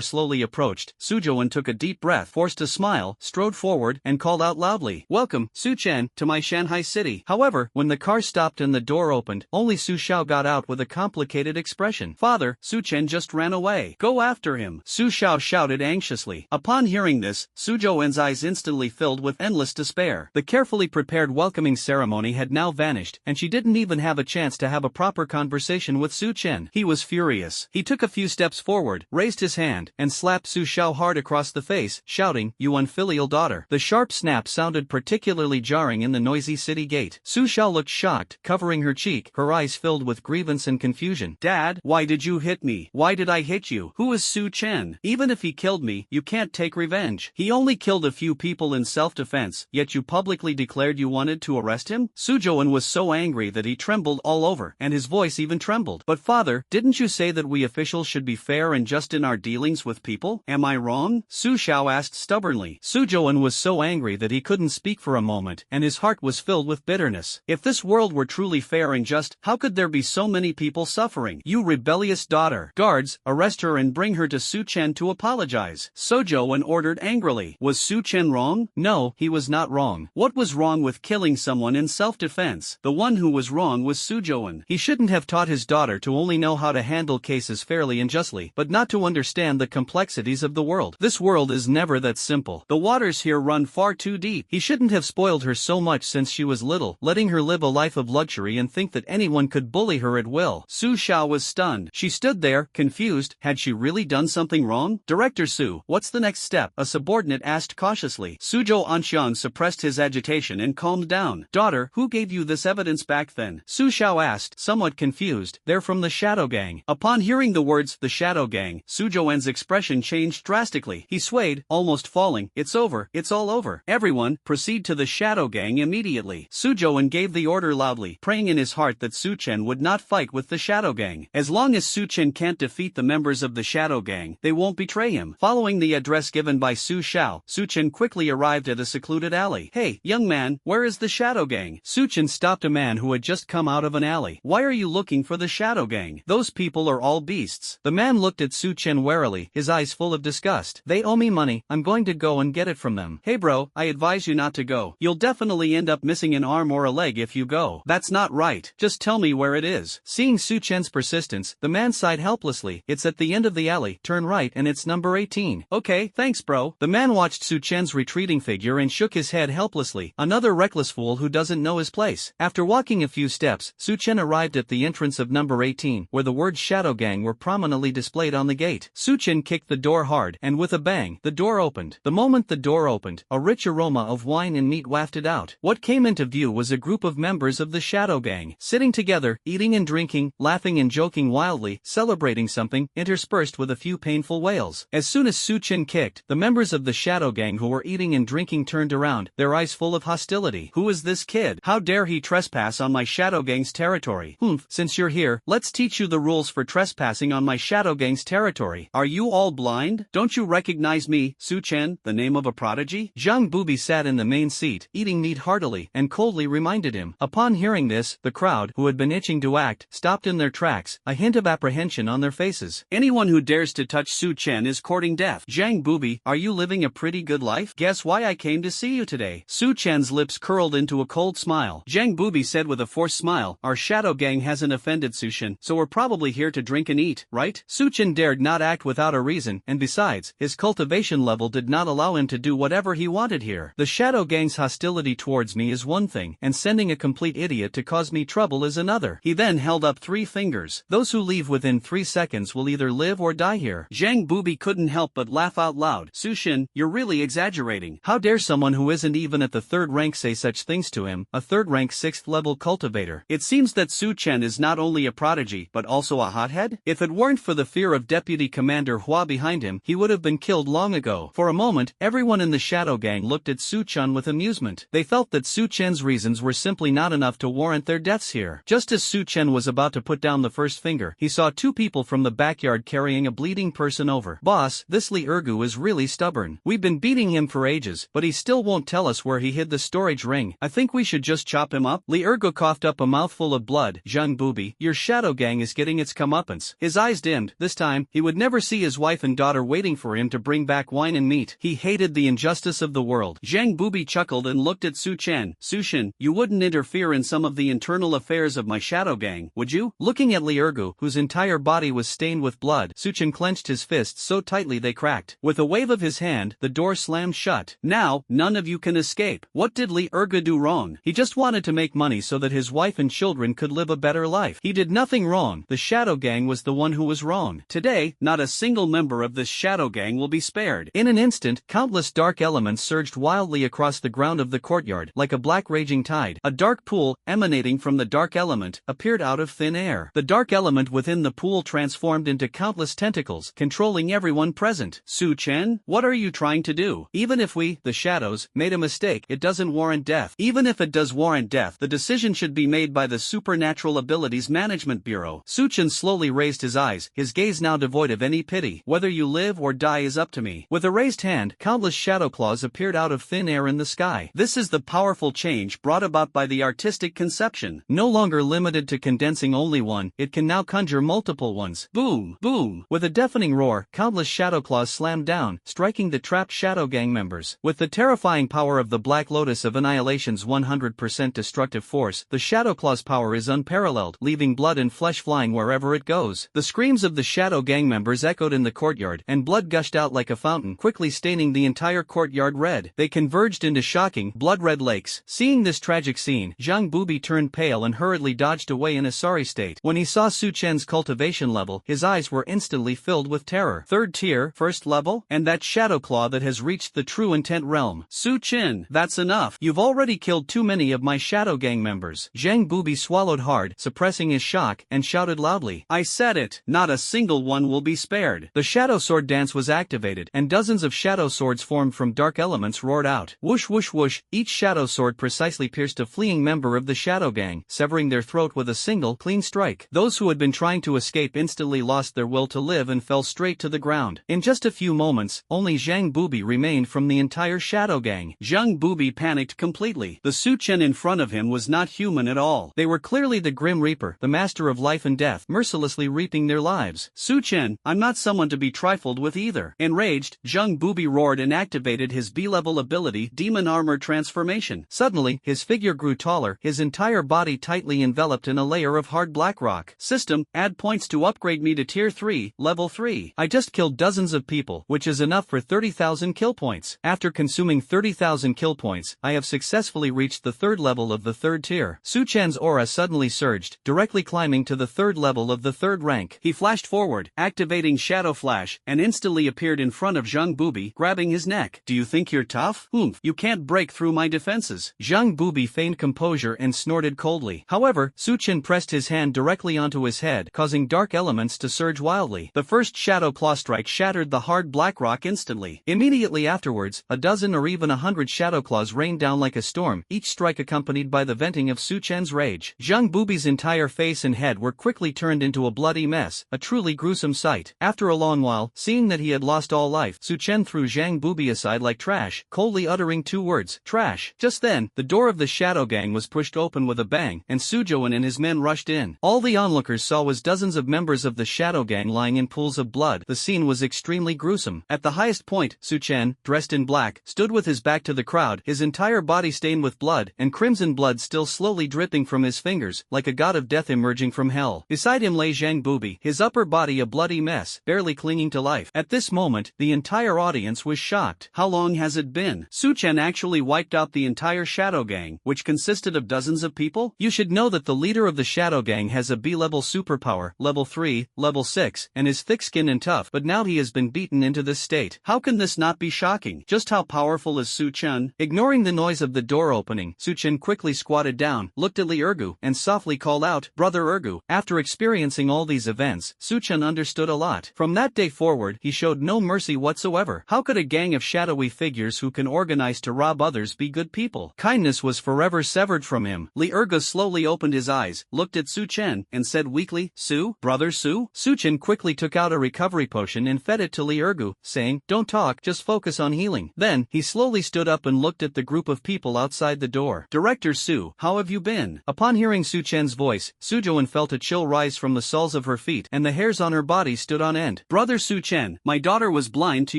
slowly approached, Su Joan took a deep breath, forced a smile, strode forward, and called out loudly, "Welcome, Su Chen, to my Shanghai City." However, when the car stopped and the door opened, only Su Xiao got out with a complicated expression. "Father, Su Chen just ran away. Go after him," Su Xiao shouted anxiously. Upon hearing this, Su Joan's eyes instantly filled with endless despair. The carefully prepared welcoming ceremony had now vanished, and she didn't even have a chance to have a proper conversation with Su Chen. He was furious. He took a few steps forward, raised his hand, and slapped Su Xiao hard across the face, shouting, "You unfilial daughter." The sharp snap sounded particularly jarring in the noisy city gate. Su Xiao looked shocked, covering her cheek, her eyes filled with grievance and confusion. "Dad, why did you hit me? Why did I hit you? Who is Su Chen? Even if he killed me, you can't take revenge. He only killed a few people in self-defense, yet you publicly declared you wanted to arrest him?" Su Joan was so angry that he trembled all over, and his voice even trembled. "But father, didn't you say that we officials should be fair and just in our dealings with people? Am I wrong?" Su Xiao asked stubbornly. Su Joan was so angry that he couldn't speak for a moment, and his heart was filled with bitterness. If this world were truly fair and just, how could there be so many people suffering? "You rebellious daughter! Guards, arrest her and bring her to Su Chen to apologize," Su Joan ordered angrily. Was Su Chen wrong? No, he was not wrong. What was wrong with killing someone in self-defense? The one who was wrong was Su Joan. He shouldn't have taught his daughter to only know how to handle cases fairly and justly, but not to understand the complexities of the world. This world is never that simple. The waters here run far too deep. He shouldn't have spoiled her so much since she was little, letting her live a life of luxury and think that anyone could bully her at will. Su Xiao was stunned. She stood there, confused. Had she really done something wrong? "Director Su, what's the next step?" a subordinate asked cautiously. Suzhou Anxiang suppressed his agitation and calmed down. "Daughter, who gave you this evidence back then?" Su Xiao asked, somewhat confused. "They're from the Shadow Gang." Upon hearing the words, the Shadow Gang, Su Joan's expression changed drastically. He swayed, almost falling. "It's over. It's all over. Everyone, proceed to the Shadow Gang immediately." Su Joan gave the order loudly, praying in his heart that Su Chen would not fight with the Shadow Gang. As long as Su Chen can't defeat the members of the Shadow Gang, they won't betray him. Following the address given by Su Xiao, Su Chen quickly arrived at a secluded alley. "Hey, young man, where is the Shadow Gang?" Su Chen stopped a man who had just come out of an alley. "Why are you looking for the Shadow Gang? Those people are all beasts." The man looked at Su Chen warily, his eyes full of disgust. "They owe me money. I'm going to go and get it from them." "Hey bro, I advise you not to go. You'll definitely end up missing an arm or a leg if you go." "That's not right. Just tell me where it is." Seeing Su Chen's persistence, the man sighed helplessly. "It's at the end of the alley. Turn right." right and it's number 18. Okay, thanks bro. The man watched Su Chen's retreating figure and shook his head helplessly. Another reckless fool who doesn't know his place. After walking a few steps, Su Chen arrived at the entrance of number 18, where the words Shadow Gang were prominently displayed on the gate. Su Chen kicked the door hard, and with a bang, the door opened. The moment the door opened, a rich aroma of wine and meat wafted out. What came into view was a group of members of the Shadow Gang, sitting together, eating and drinking, laughing and joking wildly, celebrating something, interspersed with a few painful wails. As soon as Su Chen kicked, the members of the Shadow Gang who were eating and drinking turned around, their eyes full of hostility. Who is this kid? How dare he trespass on my Shadow Gang's territory? Since you're here, let's teach you the rules for trespassing on my Shadow Gang's territory. Are you all blind? Don't you recognize me, Su Chen, the name of a prodigy? Zhang Bubi sat in the main seat, eating meat heartily, and coldly reminded him. Upon hearing this, the crowd, who had been itching to act, stopped in their tracks, a hint of apprehension on their faces. Anyone who dares to touch Su Chen is courting death. Zhang Bubi, are you living a pretty good life? Guess why I came to see you today. Su Chen's lips curled into a cold smile. Zhang Bubi said with a forced smile, our Shadow Gang hasn't offended Su Chen, so we're probably here to drink and eat, right? Su Chen dared not act without a reason, and besides, his cultivation level did not allow him to do whatever he wanted here. The Shadow Gang's hostility towards me is one thing, and sending a complete idiot to cause me trouble is another. He then held up 3 fingers. Those who leave within 3 seconds will either live or die here. Zhang Bubi couldn't help but laugh out loud. Su Chen, you're really exaggerating. How dare someone who isn't even at the 3rd rank say such things to him, a 3rd rank 6th level cultivator? It seems that Su Chen is not only a prodigy but also a hothead? If it weren't for the fear of Deputy Commander Hua behind him, he would have been killed long ago. For a moment, everyone in the Shadow Gang looked at Su Chen with amusement. They felt that Su Chen's reasons were simply not enough to warrant their deaths here. Just as Su Chen was about to put down the first finger, he saw 2 people from the backyard carrying a bleeding person over. Boss, this Li Ergu is really stubborn. We've been beating him for ages, but he still won't tell us where he hid the storage ring. I think we should just chop him up. Li Ergu coughed up a mouthful of blood. Zhang Bubi, your Shadow Gang is getting its comeuppance. His eyes dimmed. This time, he would never see his wife and daughter waiting for him to bring back wine and meat. He hated the injustice of the world. Zhang Bubi chuckled and looked at Su Chen. Su Chen, you wouldn't interfere in some of the internal affairs of my Shadow Gang, would you? Looking at Li Ergu, whose entire body was stained with blood, Su Chen clenched his fists so tightly they cracked. With a wave of his hand, the door slammed shut. Now, none of you can escape. What did Li Ergu do wrong? He just wanted to make money so that his wife and children could live a better life. He did nothing wrong. The Shadow Gang was the one who was wrong. Today, not a single member of this Shadow Gang will be spared. In an instant, countless dark elements surged wildly across the ground of the courtyard, like a black raging tide. A dark pool, emanating from the dark element, appeared out of thin air. The dark element within the pool transformed into countless tentacles, controlling everyone present. Su Chen, what are you trying to do? Even if we, the Shadows, made a mistake, it doesn't warrant death. Even if it does warrant death, the decision should be made by the Supernatural Abilities Management Bureau. Su Chen slowly raised his eyes, his gaze now devoid of any pity. Whether you live or die is up to me. With a raised hand, countless shadow claws appeared out of thin air in the sky. This is the powerful change brought about by the artistic conception. No longer limited to condensing only one, it can now conjure multiple ones. Boom! Boom! With a deafening roar, countless shadow claws slammed down, striking the trapped Shadow Gang members. With the terrifying power of the Black Lotus of Annihilation's 100% destructive force, the Shadow Claw's power is unparalleled, leaving blood and flesh flying wherever it goes. The screams of the Shadow Gang members echoed in the courtyard, and blood gushed out like a fountain, quickly staining the entire courtyard red. They converged into shocking, blood-red lakes. Seeing this tragic scene, Zhang Bubi turned pale and hurriedly dodged away in a sorry state. When he saw Su Chen's cultivation level, his eyes were instantly filled with terror. 3rd tier, 1st level? And that Shadow Claw that has reached the true intent realm. Su Chen, that's enough. You've already killed too many of my Shadow Gang members. Zhang Bubi swallowed hard, suppressing his shock, and shouted loudly. I said it, not a single one will be spared. The Shadow Sword dance was activated, and dozens of shadow swords formed from dark elements roared out. Whoosh whoosh whoosh, each shadow sword precisely pierced a fleeing member of the Shadow Gang, severing their throat with a single, clean strike. Those who had been trying to escape instantly lost their will to live and fell straight to the ground. In just a few moments, only Zhang Bubi remained from the entire Shadow Gang. Zhang Bubi panicked completely. The Su Chen in front of him was not human at all. They were clearly the Grim Reaper, the master of life and death, mercilessly reaping their lives. Su Chen, I'm not someone to be trifled with either. Enraged, Zhang Bubi roared and activated his B-level ability, Demon Armor Transformation. Suddenly, his figure grew taller, his entire body tightly enveloped in a layer of hard black rock. System, add points to upgrade me to Tier 3, Level 3. I just killed dozens of people, which is enough for 30,000 kill points. After consuming 30,000 kill points, I have successfully reached the third level of the third tier. Su Chen's aura suddenly surged, directly climbing to the third level of the third rank. He flashed forward, activating Shadow Flash, and instantly appeared in front of Zhang Bubi, grabbing his neck. Do you think you're tough? You can't break through my defenses. Zhang Bubi feigned composure and snorted coldly. However, Su Chen pressed his hand directly onto his head, causing dark elements to surge wildly. The first Shadow Claw strike shattered the hard black rock instantly. Immediately afterwards, a dozen or even 100 Shadow Claws rained down like a storm, each strike accompanied by the venting of Su Chen's rage. Zhang Bubi's entire face and head were quickly turned into a bloody mess, a truly gruesome sight. After a long while, seeing that he had lost all life, Su Chen threw Zhang Bubi aside like trash, coldly uttering two words, trash. Just then, the door of the Shadow Gang was pushed open with a bang, and Suzhou and his men rushed in. All the onlookers saw was dozens of members of the Shadow Gang lying in pools of blood. The scene was extremely gruesome. At the highest point, Su Chen, dressed in black, stood with his back to the crowd, his entire body stained with blood, and crimson blood still slowly dripping from his fingers, like a god of death emerging from hell. Beside him lay Zhang Bubi, his upper body a bloody mess, barely clinging to life. At this moment, the entire audience was shocked. How long has it been? Su Chen actually wiped out the entire Shadow Gang, which consisted of dozens of people? You should know that the leader of the Shadow Gang has a B-level superpower, level 3, level 6, and is thick-skinned and tough, but now he has been beaten into this state. How can this not be shocking? Just how powerful is Su Chen? Ignoring the noise of the door opening, Su Chen quickly squatted down, looked at Li Ergu, and softly called out, "Brother Ergu." After experiencing all these events, Su Chen understood a lot. From that day forward, he showed no mercy whatsoever. How could a gang of shadowy figures who can organize to rob others be good people? Kindness was forever severed from him. Li Ergu slowly opened his eyes, looked at Su Chen, and said weakly, "Su, brother Su?" Su Chen quickly took out a recovery potion and fed it to Li Ergu, saying, "Don't talk, just focus on healing." Then, he slowly stood up and looked at the group of people outside the door. "Director Su, how have you been?" Upon hearing Su Chen's voice, Suzhou felt a chill rise from the soles of her feet, and the hairs on her body stood on end. "Brother Su Chen, my daughter was blind to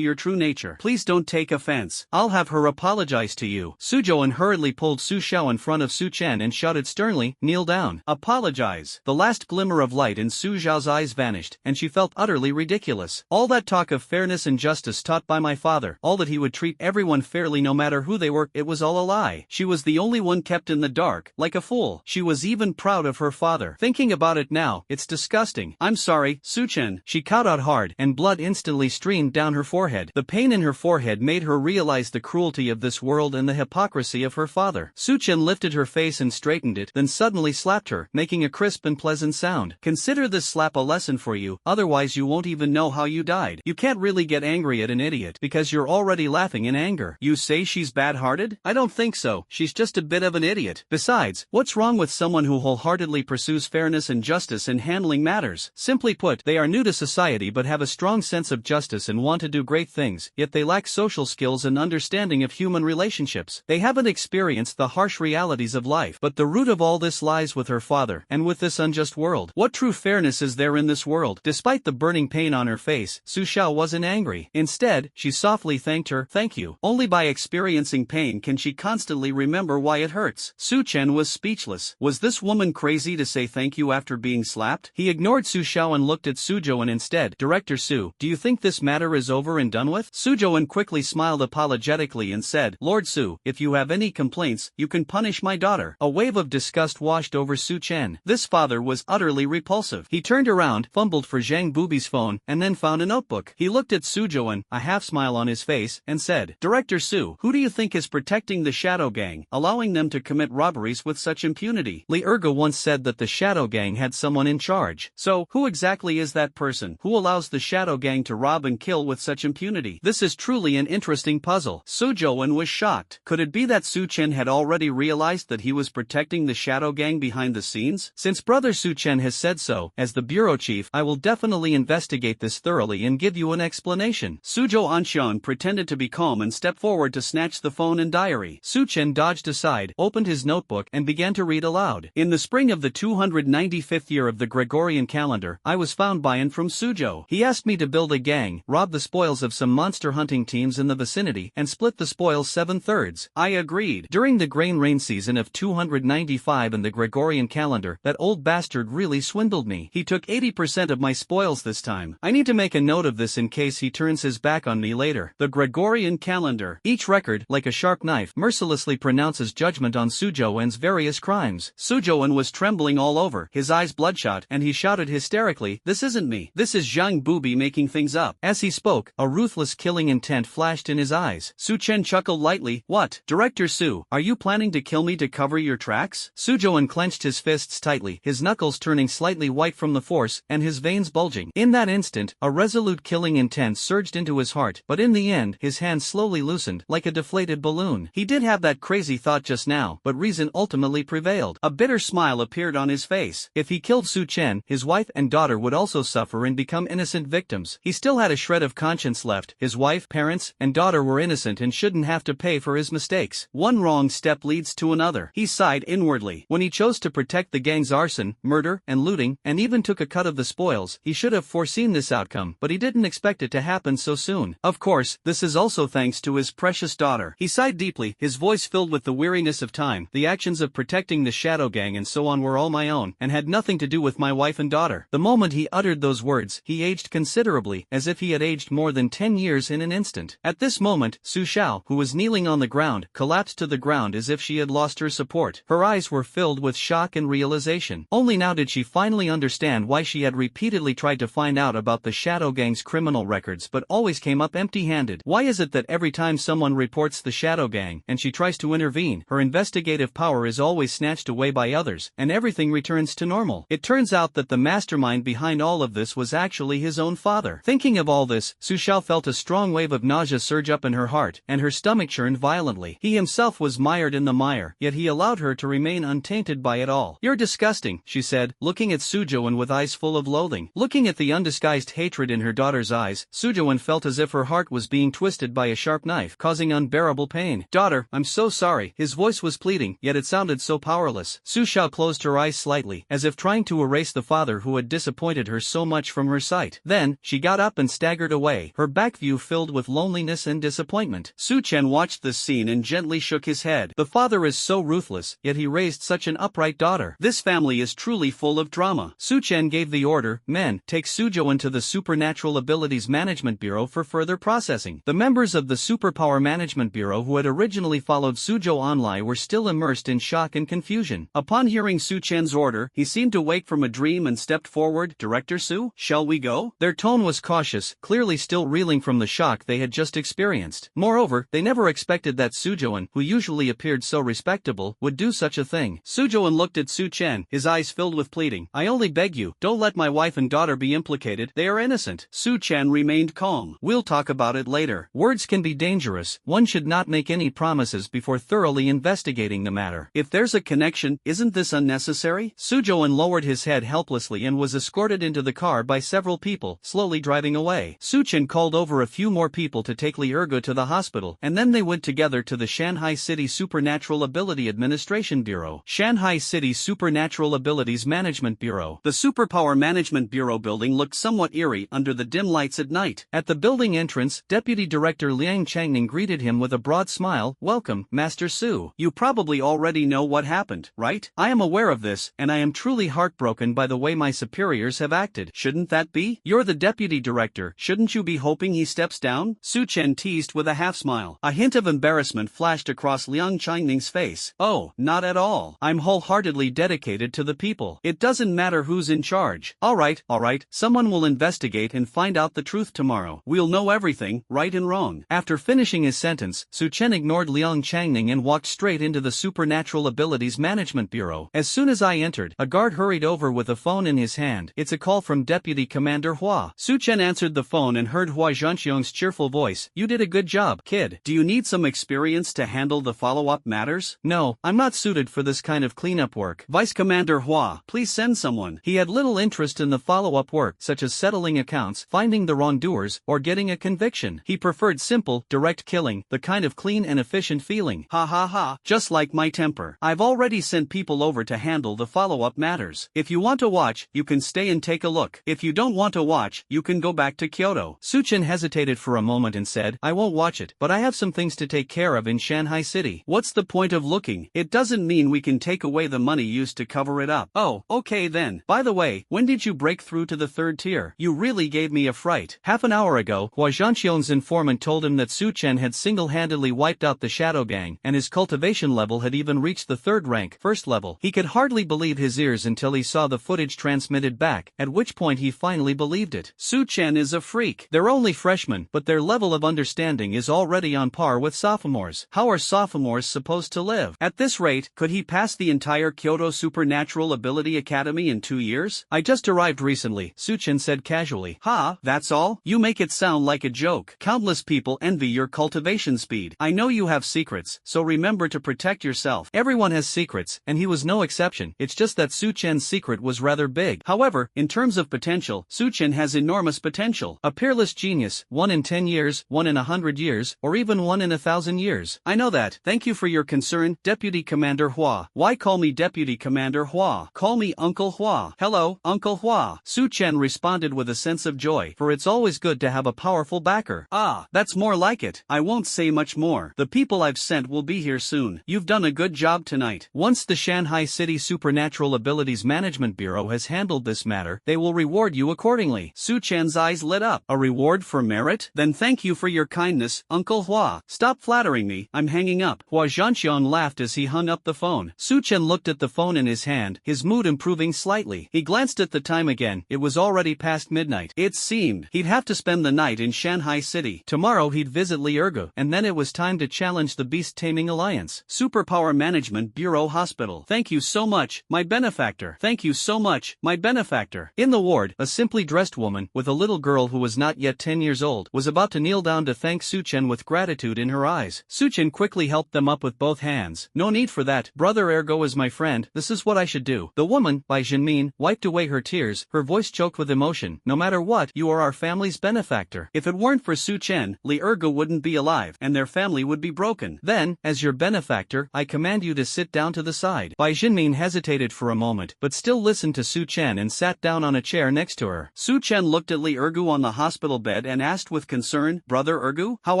your true nature. Please don't take offense. I'll have her apologize to you." Suzhou hurriedly pulled Su Xiao in front of Su Chen and shouted sternly, "Kneel down. Apologize." The last glimmer of light in Su Xiao's eyes vanished, and she felt utterly ridiculous. All that talk of fairness and justice taught by my father, all that he would treat everyone fairly no matter who they were, it was all a lie. She was the only one kept in the dark, like a fool. She was even proud of her father. Thinking about it now, it's disgusting. "I'm sorry, Su Chen." She cowed out hard, and blood instantly streamed down her forehead. The pain in her forehead made her realize the cruelty of this world and the hypocrisy of her father. Su Chen lifted her face and straightened it, then suddenly slapped her, making a crisp and pleasant sound. "Consider this slap a lesson for you, otherwise you won't even know how you died. You can't really get angry at an idiot, because you're already laughing in anger. You say she's bad-hearted? I don't think so. She's just a bit of an idiot. Besides, what's wrong with someone who wholeheartedly pursues fairness and justice in handling matters? Simply put, they are new to society but have a strong sense of justice and want to do great things, yet they lack social skills and understanding of human relationships. They haven't experienced the harsh realities of life. But the root of all this lies with her father, and with this unjust world. What true fairness is there in this world?" Despite the burning pain on her face, Su Xiao wasn't angry. Instead, she softly thanked her, "Thank you." Only by experiencing pain can she constantly remember why it hurts. Su Chen was speechless. Was this woman crazy to say thank you after being slapped? He ignored Su Xiao and looked at Suzhou instead. "Director Su, do you think this matter is over and done with?" Suzhou quickly smiled apologetically and said, "Lord Su, if you have any complaints, you can punish my daughter." A wave of disgust washed over Su Chen. This father was utterly repulsive. He turned around, fumbled for Zhang Bubi's phone, and then found a notebook. He looked at Suzhou, a half-smile on his face, and said, "Director Su, who do you think is protecting the Shadow Gang, allowing them to commit robberies with such impunity?" Li Ergu once said that the Shadow Gang had someone in charge. So, who exactly is that person? Who allows the Shadow Gang to rob and kill with such impunity? This is truly an interesting puzzle. Suzhou was shocked. Could it be that Su Chen had already realized that he was protecting the Shadow Gang behind the scenes? Since brother Su Chen has said so, as the bureau chief, I will definitely investigate this thoroughly and give you an explanation. Suzhou Anxian pretended to be calm and stepped forward to snatch the phone and diary. Su Chen dodged aside, opened his notebook, and began to read aloud. "In the spring of the 295th year of the Gregorian calendar, I was found by and from Suzhou. He asked me to build a gang, rob the spoils of some monster hunting teams in the vicinity, and split the spoils 7/3. I agreed. During the grain rain season of 295 in the Gregorian calendar, that old bastard really swindled me. He took 80% of my spoils this time. I need to make a note of this in case he turns his back on me later. The Gregorian calendar. Each record, like a sharp knife, mercilessly pronounces judgment on Sujo-en's various crimes. Sujo-en was trembling all over, his eyes bloodshot, and he shouted hysterically, "This isn't me. This is Zhang Bubi making things up." As he spoke, a ruthless killing intent flashed in his eyes. Su Chen chuckled lightly. "What, Director Su, are you planning to kill me to cover your tracks?" Sujo-en clenched his fists tightly, his knuckles turning slightly white from the force, and his veins bulging. In that instant, a resolute killing intent surged into his heart, but in the end, his hand slowly loosened, like a deflated balloon. He did have that crazy thought just now, but reason ultimately prevailed. A bitter smile appeared on his face. If he killed Su Chen, his wife and daughter would also suffer and become innocent victims. He still had a shred of conscience left. His wife, parents, and daughter were innocent and shouldn't have to pay for his mistakes. One wrong step leads to another. He sighed inwardly. When he chose to protect the gang's arson, murder, and looting, and even took a cut of the spoils, he should have foreseen this outcome, but he didn't expect it to happen so soon. Of course, this is also thanks to his precious daughter. He sighed deeply, his voice filled with the weariness of time. The actions of protecting the Shadow Gang and so on were all my own, and had nothing to do with my wife and daughter. The moment he uttered those words, he aged considerably, as if he had aged more than 10 years in an instant. At this moment, Su Xiao, who was kneeling on the ground, collapsed to the ground as if she had lost her support. Her eyes were filled with shock and realization. Only now did she finally understand why she had repeatedly tried to find out about the Shadow Gang's criminal records but always came up empty-handed. Why is it that every time someone reports the Shadow Gang, and she tries to intervene, her investigative power is always snatched away by others, and everything returns to normal? It turns out that the mastermind behind all of this was actually his own father. Thinking of all this, Su Xiao felt a strong wave of nausea surge up in her heart, and her stomach churned violently. He himself was mired in the mire, yet he allowed her to remain untainted by it all. "You're disgusting," she said, looking at Sujo-en with eyes full of loathing. Looking at the undisguised hatred in her daughter's eyes, Sujo-en felt as if her heart was being twisted by a sharp knife, causing unbearable pain. "Daughter, I'm so sorry." His voice was pleading, yet it sounded so powerless. Su Xiao closed her eyes slightly, as if trying to erase the father who had disappointed her so much from her sight. Then, she got up and staggered away, her back view filled with loneliness and disappointment. Su Chen watched this scene and gently shook his head. The father is so ruthless, yet he raised such an upright daughter. This family is truly full of drama. Su Chen gave the order, "Men, take Sujo into the Supernatural Abilities Management Bureau for further processing." The members of the Superpower Management Bureau who had originally followed Sujo online were still immersed in shock and confusion. Upon hearing Su Chen's order, he seemed to wake from a dream and stepped forward. "Director Su, shall we go?" Their tone was cautious, clearly still reeling from the shock they had just experienced. Moreover, they never expected that Sujo-en, who usually appeared so respectable, would do such a thing. Sujo-en looked at Su Chen, his eyes filled with pleading. "I only beg you, don't let my wife and daughter be implicated. They are innocent." Su Chen remained calm. "We'll talk about it later." Words can be dangerous. One should not make any promises before thoroughly investigating the matter. If there's a connection, isn't this unnecessary? Sujo-en lowered his head helplessly and was escorted into the car by several people, slowly driving away. Su Chen called over a few more people to take Li Ergo to the hospital, and then they went together to the Shanghai City Supernatural Ability Administration Bureau. Shanghai City Supernatural Abilities Management Bureau. The Superpower Management Bureau building looked somewhat eerie under the dim lights at night. At the building entrance, Deputy Director Liang Changning greeted him with a broad smile. "Welcome, Master Su. You probably already know what happened, right? I am aware of this, and I am truly heartbroken by the way my superiors have acted." "Shouldn't that be? You're the Deputy Director, shouldn't you be hoping he steps down?" Su Chen teased with a half-smile. A hint of embarrassment flashed across Liang Changning's face. "Oh, not at all. I'm wholeheartedly dedicated to the people. It doesn't matter who's in charge." All right, someone will investigate and find out the truth tomorrow. We'll know everything, right and wrong." After finishing his sentence, Su Chen ignored Liang Changning and walked straight into the Supernatural Abilities Management Bureau. "As soon as I entered, a guard hurried over with a phone in his hand. "It's a call from Deputy Commander Hua." Su Chen answered the phone and heard Hua Zhanxiong's cheerful voice. "You did a good job, kid. Do you need some experience to handle the follow-up matters?" "No, I'm not suited for this kind of cleanup work." "Vice Commander Hua, please send someone." He had little interest in the follow-up work, such as settling accounts, finding the wrongdoers, or getting a conviction. He preferred simple, direct killing, the kind of clean and efficient feeling. "Ha ha ha, just like my temper. I've already sent people over to handle the follow-up matters. If you want to watch, you can stay and take a look. If you don't want to watch, you can go back to Kyoto." Su Chen hesitated for a moment and said, "I won't watch it, but I have some things to take care of in Shanghai City." "What's the point of looking? It doesn't mean we can take away the money used to cover it up." "Oh, okay then. By the way, when did you break through to the 3rd tier?" You really gave me a fright. Half an hour ago, Hua Zhanxiong's informant told him that Su Chen had single-handedly wiped out the Shadow Gang, and his cultivation level had even reached the third rank, first level. He could hardly believe his ears until he saw the footage transmitted back, at which point he finally believed it. Su Chen is a freak. They're only freshmen, but their level of understanding is already on par with sophomores. How are sophomores supposed to live? At this rate, could he pass the entire Kyoto Supernatural Ability Academy in 2 years? I just arrived recently, Su Chen said casually. Ha, that's all? You make it sound like a joke. Countless people envy your cultivation speed. I know you have secrets, so remember to protect yourself. Everyone has secrets, and he was no exception. It's just that Su Chen's secret was rather big. However, in terms of potential, Su Chen has enormous potential. A peerless genius, 1 in 10 years, 1 in 100 years, or even 1 in 1,000 years. I know that. Thank you for your concern, Deputy Commander Hua. Why call me Deputy Commander Hua? Call me Uncle Hua. Hello, Uncle Hua. Su Chen responded with a sense of joy, for it's always good to have a powerful backer. Ah, that's more like it. I won't say much more. The people I've sent will be here soon. You've done a good job tonight. Once the Shanghai City Supernatural Abilities Management Bureau has handled this matter, they will reward you accordingly. Su Chen's eyes lit up. A reward for merit? Then thank you for your kindness, Uncle Hua. Stop flattering me. I'm hanging up. Hua Zhanxiong laughed as he hung up the phone. Su Chen looked at the phone in his hand, his mood improving slightly. He glanced at the time again. It was already past midnight. It seemed he'd have to spend the night in Shanghai City. Tomorrow he'd visit Liurgu, and then it was time to challenge the Beast Taming Alliance. Superpower Management Bureau Hospital. Thank you so much, my benefactor. Thank you so much, my benefactor. In the ward, a simply dressed woman, with a little girl who was not yet 10 years old, was about to kneel down to thank Su Chen with gratitude in her eyes. Su Chen quickly helped them up with both hands. No need for that. Brother Ergo is my friend. This is what I should do. The woman, Bai Jinmin, wiped away her tears, her voice choked with emotion. No matter what, you are our family's benefactor. If it weren't for Su Chen, Li Ergo wouldn't be alive, and their family would be broken. Then, as your benefactor, I command you to sit down to the side. Bai Jinmin hesitated for a moment, but still listened to Su Chen and sat down on a chair next to her. Su Chen looked at Li Ergu on the hospital bed and asked with concern, Brother Ergu, how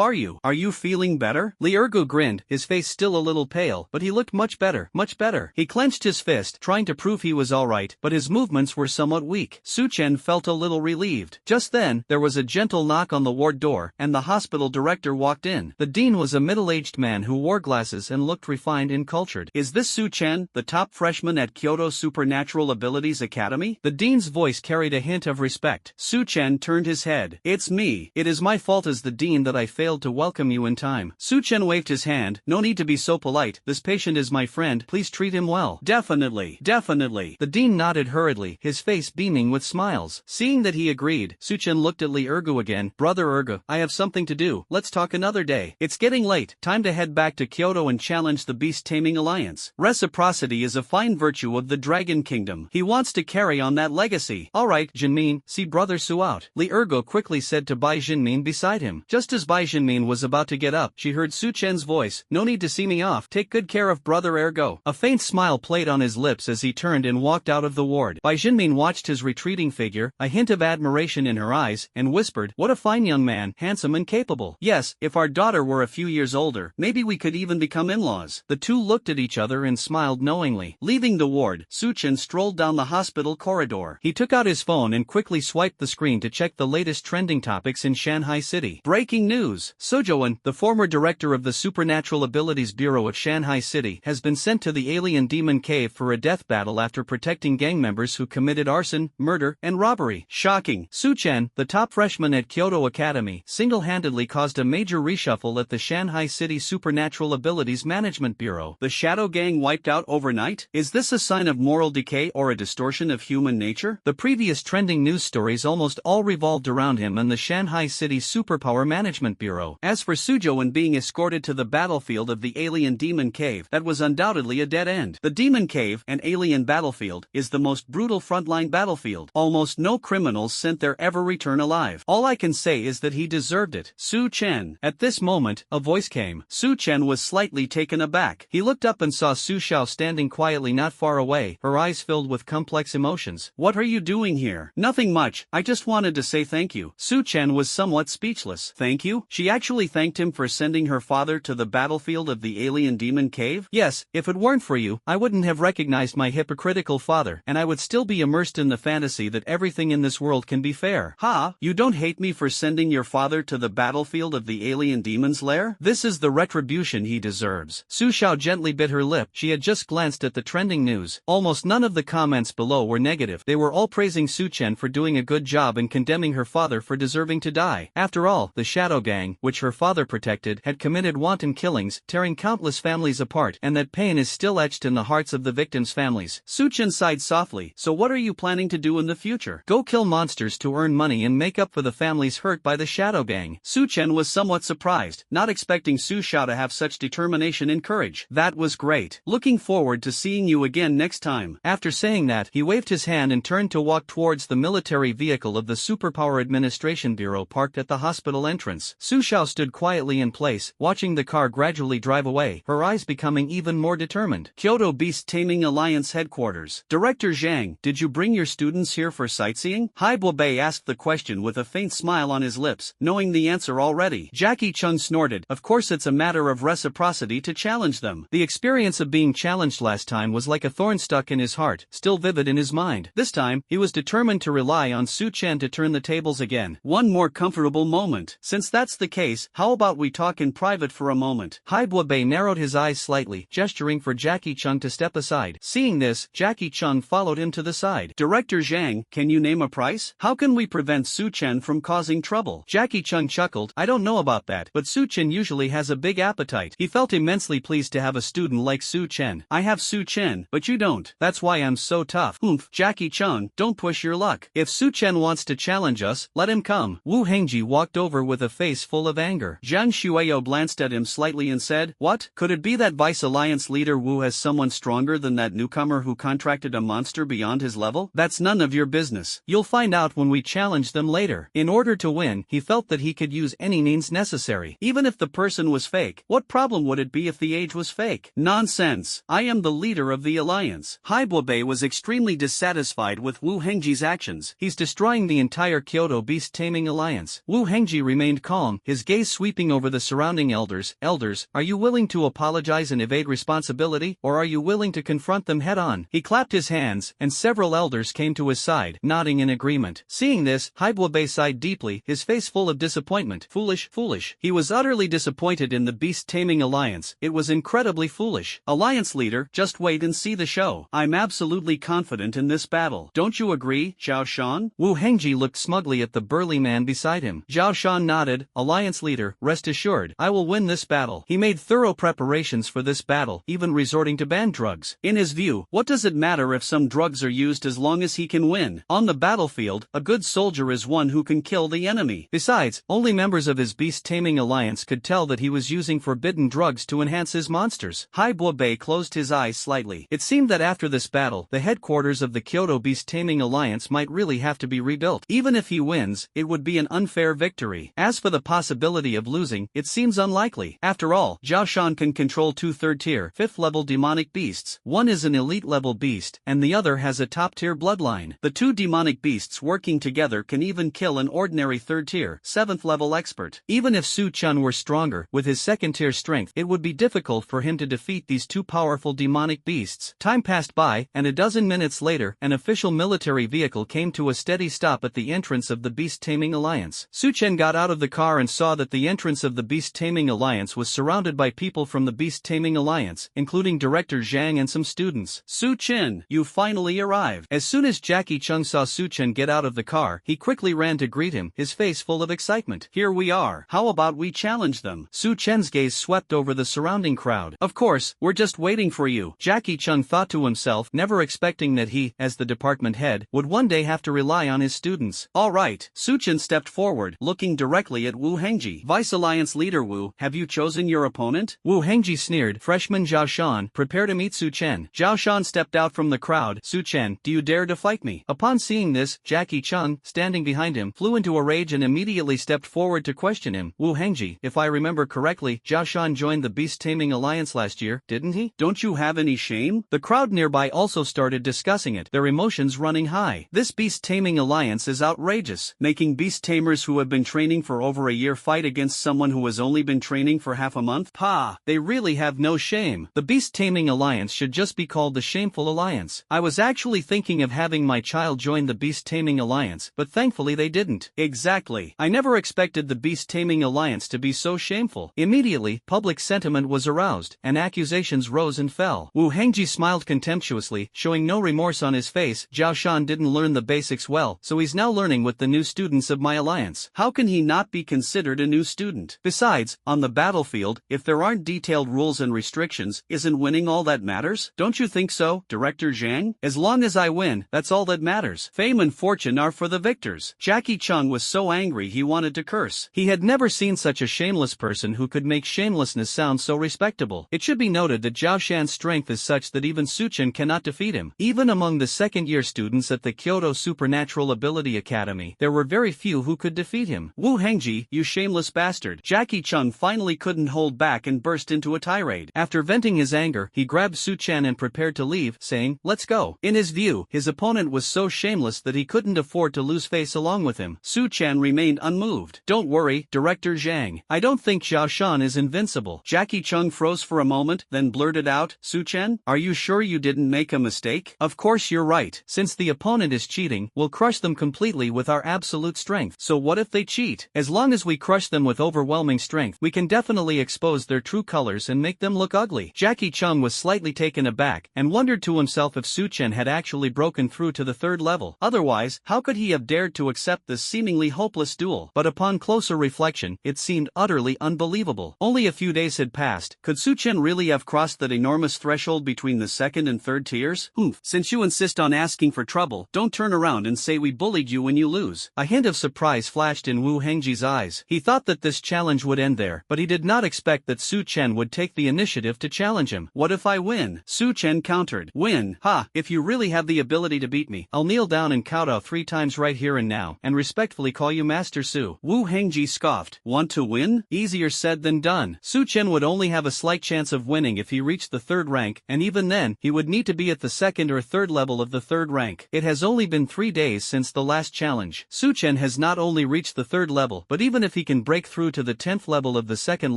are you? Are you feeling better? Li Ergu grinned, his face still a little pale, but he looked much better, much better. He clenched his fist, trying to prove he was alright, but his movements were somewhat weak. Su Chen felt a little relieved. Just then, there was a gentle knock on the ward door, and the hospital director walked in. The dean was a middle-aged man who wore glasses and looked refined and cultured. Is this Su Chen, the top freshman at Kyoto Supernatural Abilities Academy? The dean's voice carried a hint of respect. Su Chen turned his head. It's me. It is my fault as the dean that I failed to welcome you in time. Su Chen waved his hand. No need to be so polite. This patient is my friend. Please treat him well. Definitely. Definitely. The dean nodded hurriedly, his face beaming with smiles. Seeing that he agreed, Su Chen looked at Li Ergu again. Brother Ergu, I have something to do. Let's talk another day. It's getting late. Time to head back to Kyoto and challenge the Beast Taming Alliance. Reciprocity is a fine virtue of the Dragon Kingdom. He wants to carry on that legacy. Alright, Jinmin, see Brother Su out. Li Ergu quickly said to Bai Jinmin beside him. Just as Bai Jinmin was about to get up, she heard Su Chen's voice. No need to see me off. Take good care of Brother Ergo. A faint smile played on his lips as he turned and walked out of the ward. Bai Jinmin watched his retreating figure, a hint of admiration in her eyes, and whispered, what a fine young man, handsome and capable. Yes, if our daughter were a few years older, maybe we could even become in-laws. The two looked at each other and smiled knowingly. Leaving the ward, Su Chen strolled down the hospital corridor. He took out his phone and quickly swiped the screen to check the latest trending topics in Shanghai City. Breaking news! Sojoan, the former director of the Supernatural Abilities Bureau of Shanghai City, has been sent to the alien demon cave for a death battle after protecting gang members who committed arson, murder, and robbery. Shocking. Su Chen, the top freshman at Kyoto Academy, single-handedly caused a major reshuffle at the Shanghai City Supernatural Abilities Management Bureau. The Shadow Gang wiped out overnight? Is this a sign of moral decay or a distortion of human nature? The previous trending news stories almost all revolved around him and the Shanghai City Superpower Management Bureau. As for Sujoan being escorted to the battlefield of the alien demon cave, that was undoubtedly a dead end. The demon cave, an alien battlefield, is the most brutal frontline battlefield. Almost no criminals sent there ever return alive. All I can say is that he deserved it. Su Chen. At this moment, a voice came. Su Chen was slightly taken aback. He looked up and saw Su Xiao standing quietly not far away, her eyes filled with complex emotions. What are you doing here? Nothing much, I just wanted to say thank you. Su Chen was somewhat speechless. Thank you? She actually thanked him for sending her father to the battlefield of the alien demon cave? Yes, if it weren't for you, I wouldn't have recognized my hypocritical father, and I would still be immersed in the fantasy that everything in this this world can be fair. Ha, you don't hate me for sending your father to the battlefield of the alien demon's lair? This is the retribution he deserves. Su Xiao gently bit her lip. She had just glanced at the trending news. Almost none of the comments below were negative. They were all praising Su Chen for doing a good job and condemning her father for deserving to die. After all, the Shadow Gang, which her father protected, had committed wanton killings, tearing countless families apart, and that pain is still etched in the hearts of the victims' families. Su Chen sighed softly. So what are you planning to do in the future? Go kill monsters to earn money and make up for the families hurt by the Shadow Gang. Su Chen was somewhat surprised, not expecting Su Xiao to have such determination and courage. That was great. Looking forward to seeing you again next time. After saying that, he waved his hand and turned to walk towards the military vehicle of the Superpower Administration Bureau parked at the hospital entrance. Su Xiao stood quietly in place, watching the car gradually drive away, her eyes becoming even more determined. Kyoto Beast Taming Alliance Headquarters. Director Zhang, did you bring your students here for sightseeing? Hai Bei asked the question with a faint smile on his lips, knowing the answer already. Jackie Chung snorted. Of course it's a matter of reciprocity to challenge them. The experience of being challenged last time was like a thorn stuck in his heart, still vivid in his mind. This time, he was determined to rely on Su Chen to turn the tables again. One more comfortable moment. Since that's the case, how about we talk in private for a moment? Hai Bei narrowed his eyes slightly, gesturing for Jackie Chung to step aside. Seeing this, Jackie Chung followed him to the side. Director Zhang, can you name a price? How can we prevent Su Chen from causing trouble? Jackie Chung chuckled. I don't know about that, but Su Chen usually has a big appetite. He felt immensely pleased to have a student like Su Chen. I have Su Chen, but you don't. That's why I'm so tough. Oomph, Jackie Chung, don't push your luck. If Su Chen wants to challenge us, let him come. Wu Hengji walked over with a face full of anger. Zhang Xueyo glanced at him slightly and said, what? Could it be that Vice Alliance leader Wu has someone stronger than that newcomer who contracted a monster beyond his level? That's none of your business. You'll find out when we challenge them later. In order to win, he felt that he could use any means necessary. Even if the person was fake, what problem would it be if the age was fake? Nonsense. I am the leader of the alliance. Hai Bei was extremely dissatisfied with Wu Hengji's actions. He's destroying the entire Kyoto Beast Taming Alliance. Wu Hengji remained calm, his gaze sweeping over the surrounding elders. Elders, are you willing to apologize and evade responsibility, or are you willing to confront them head-on? He clapped his hands, and several elders came to his side, nodding in agreement. Seeing this, Hai Bei sighed deeply, his face full of disappointment. Foolish, foolish. He was utterly disappointed in the Beast Taming Alliance. It was incredibly foolish. Alliance leader, just wait and see the show. I'm absolutely confident in this battle. Don't you agree, Zhao Shan? Wu Hengji looked smugly at the burly man beside him. Zhao Shan nodded. Alliance leader, rest assured, I will win this battle. He made thorough preparations for this battle, even resorting to banned drugs. In his view, what does it matter if some drugs are used as long as he can win? On the battlefield, a good soldier is one who can kill the enemy. Besides, only members of his Beast Taming Alliance could tell that he was using forbidden drugs to enhance his monsters. Hai Bei closed his eyes slightly. It seemed that after this battle, the headquarters of the Kyoto Beast Taming Alliance might really have to be rebuilt. Even if he wins, it would be an unfair victory. As for the possibility of losing, it seems unlikely. After all, Zhao Shan can control two third-tier, fifth-level demonic beasts. One is an elite-level beast, and the other has a top-tier bloodline. The two demonic beasts working together can even kill an ordinary third-tier, seventh-level expert. Even if Su Chen were stronger, with his second-tier strength, it would be difficult for him to defeat these two powerful demonic beasts. Time passed by, and a dozen minutes later, an official military vehicle came to a steady stop at the entrance of the Beast Taming Alliance. Su Chen got out of the car and saw that the entrance of the Beast Taming Alliance was surrounded by people from the Beast Taming Alliance, including Director Zhang and some students. Su Chen, you finally arrived. As soon as Jackie Chung saw Su Chen get out of the car, he quickly ran to greet him, his face full of excitement. Here we are. How about we challenge them? Su Chen's gaze swept over the surrounding crowd. Of course, we're just waiting for you. Jackie Chung thought to himself, never expecting that he, as the department head, would one day have to rely on his students. All right. Su Chen stepped forward, looking directly at Wu Hengji. Vice Alliance leader Wu, have you chosen your opponent? Wu Hengji sneered. Freshman Zhao Shan, prepare to meet Su Chen. Zhao Shan stepped out from the crowd. Su Chen, do you dare to fight me? Upon seeing this, Jackie Chung, standing behind him, flew into a rage and immediately stepped forward to question him. Wu Hengji, if I remember correctly, Zhao Shan joined the Beast Taming Alliance last year, didn't he? Don't you have any shame? The crowd nearby also started discussing it, their emotions running high. This Beast Taming Alliance is outrageous. Making beast tamers who have been training for over a year fight against someone who has only been training for half a month? Pah, they really have no shame. The Beast Taming Alliance should just be called the Shameful Alliance. I was actually thinking of having my child join the Beast Beast Taming Alliance, but thankfully they didn't. Exactly. I never expected the Beast Taming Alliance to be so shameful. Immediately, public sentiment was aroused, and accusations rose and fell. Wu Hengji smiled contemptuously, showing no remorse on his face. Zhao Shan didn't learn the basics well, so he's now learning with the new students of my alliance. How can he not be considered a new student? Besides, on the battlefield, if there aren't detailed rules and restrictions, isn't winning all that matters? Don't you think so, Director Zhang? As long as I win, that's all that matters. Fame and fortune are for the victors. Jackie Chung was so angry he wanted to curse. He had never seen such a shameless person who could make shamelessness sound so respectable. It should be noted that Zhao Shan's strength is such that even Su Chen cannot defeat him. Even among the second-year students at the Kyoto Supernatural Ability Academy, there were very few who could defeat him. Wu Hengji, you shameless bastard. Jackie Chung finally couldn't hold back and burst into a tirade. After venting his anger, he grabbed Su Chen and prepared to leave, saying, "Let's go." In his view, his opponent was so shameless that he couldn't afford to lose face along with him. Su Chen remained unmoved. "Don't worry, Director Zhang. I don't think Zhao Shan is invincible." Jackie Chung froze for a moment, then blurted out, "Su Chen, are you sure you didn't make a mistake?" "Of course you're right. Since the opponent is cheating, we'll crush them completely with our absolute strength." "So what if they cheat?" "As long as we crush them with overwhelming strength, we can definitely expose their true colors and make them look ugly." Jackie Chung was slightly taken aback, and wondered to himself if Su Chen had actually broken through to the third level. Otherwise, how could he have dared to accept this seemingly hopeless duel? But upon closer reflection, it seemed utterly unbelievable. Only a few days had passed. Could Su Chen really have crossed that enormous threshold between the second and third tiers? Since you insist on asking for trouble, don't turn around and say we bullied you when you lose. A hint of surprise flashed in Wu Hengji's eyes. He thought that this challenge would end there, but he did not expect that Su Chen would take the initiative to challenge him. "What if I win?" Su Chen countered. "Win? Ha, if you really have the ability to beat me, I'll kneel down and kowtow 3 times right here and now, and respectfully call you Master Su." Wu Hengji scoffed. "Want to win? Easier said than done." Su Chen would only have a slight chance of winning if he reached the third rank, and even then, he would need to be at the second or third level of the third rank. It has only been 3 days since the last challenge. Su Chen has not only reached the third level, but even if he can break through to the 10th level of the second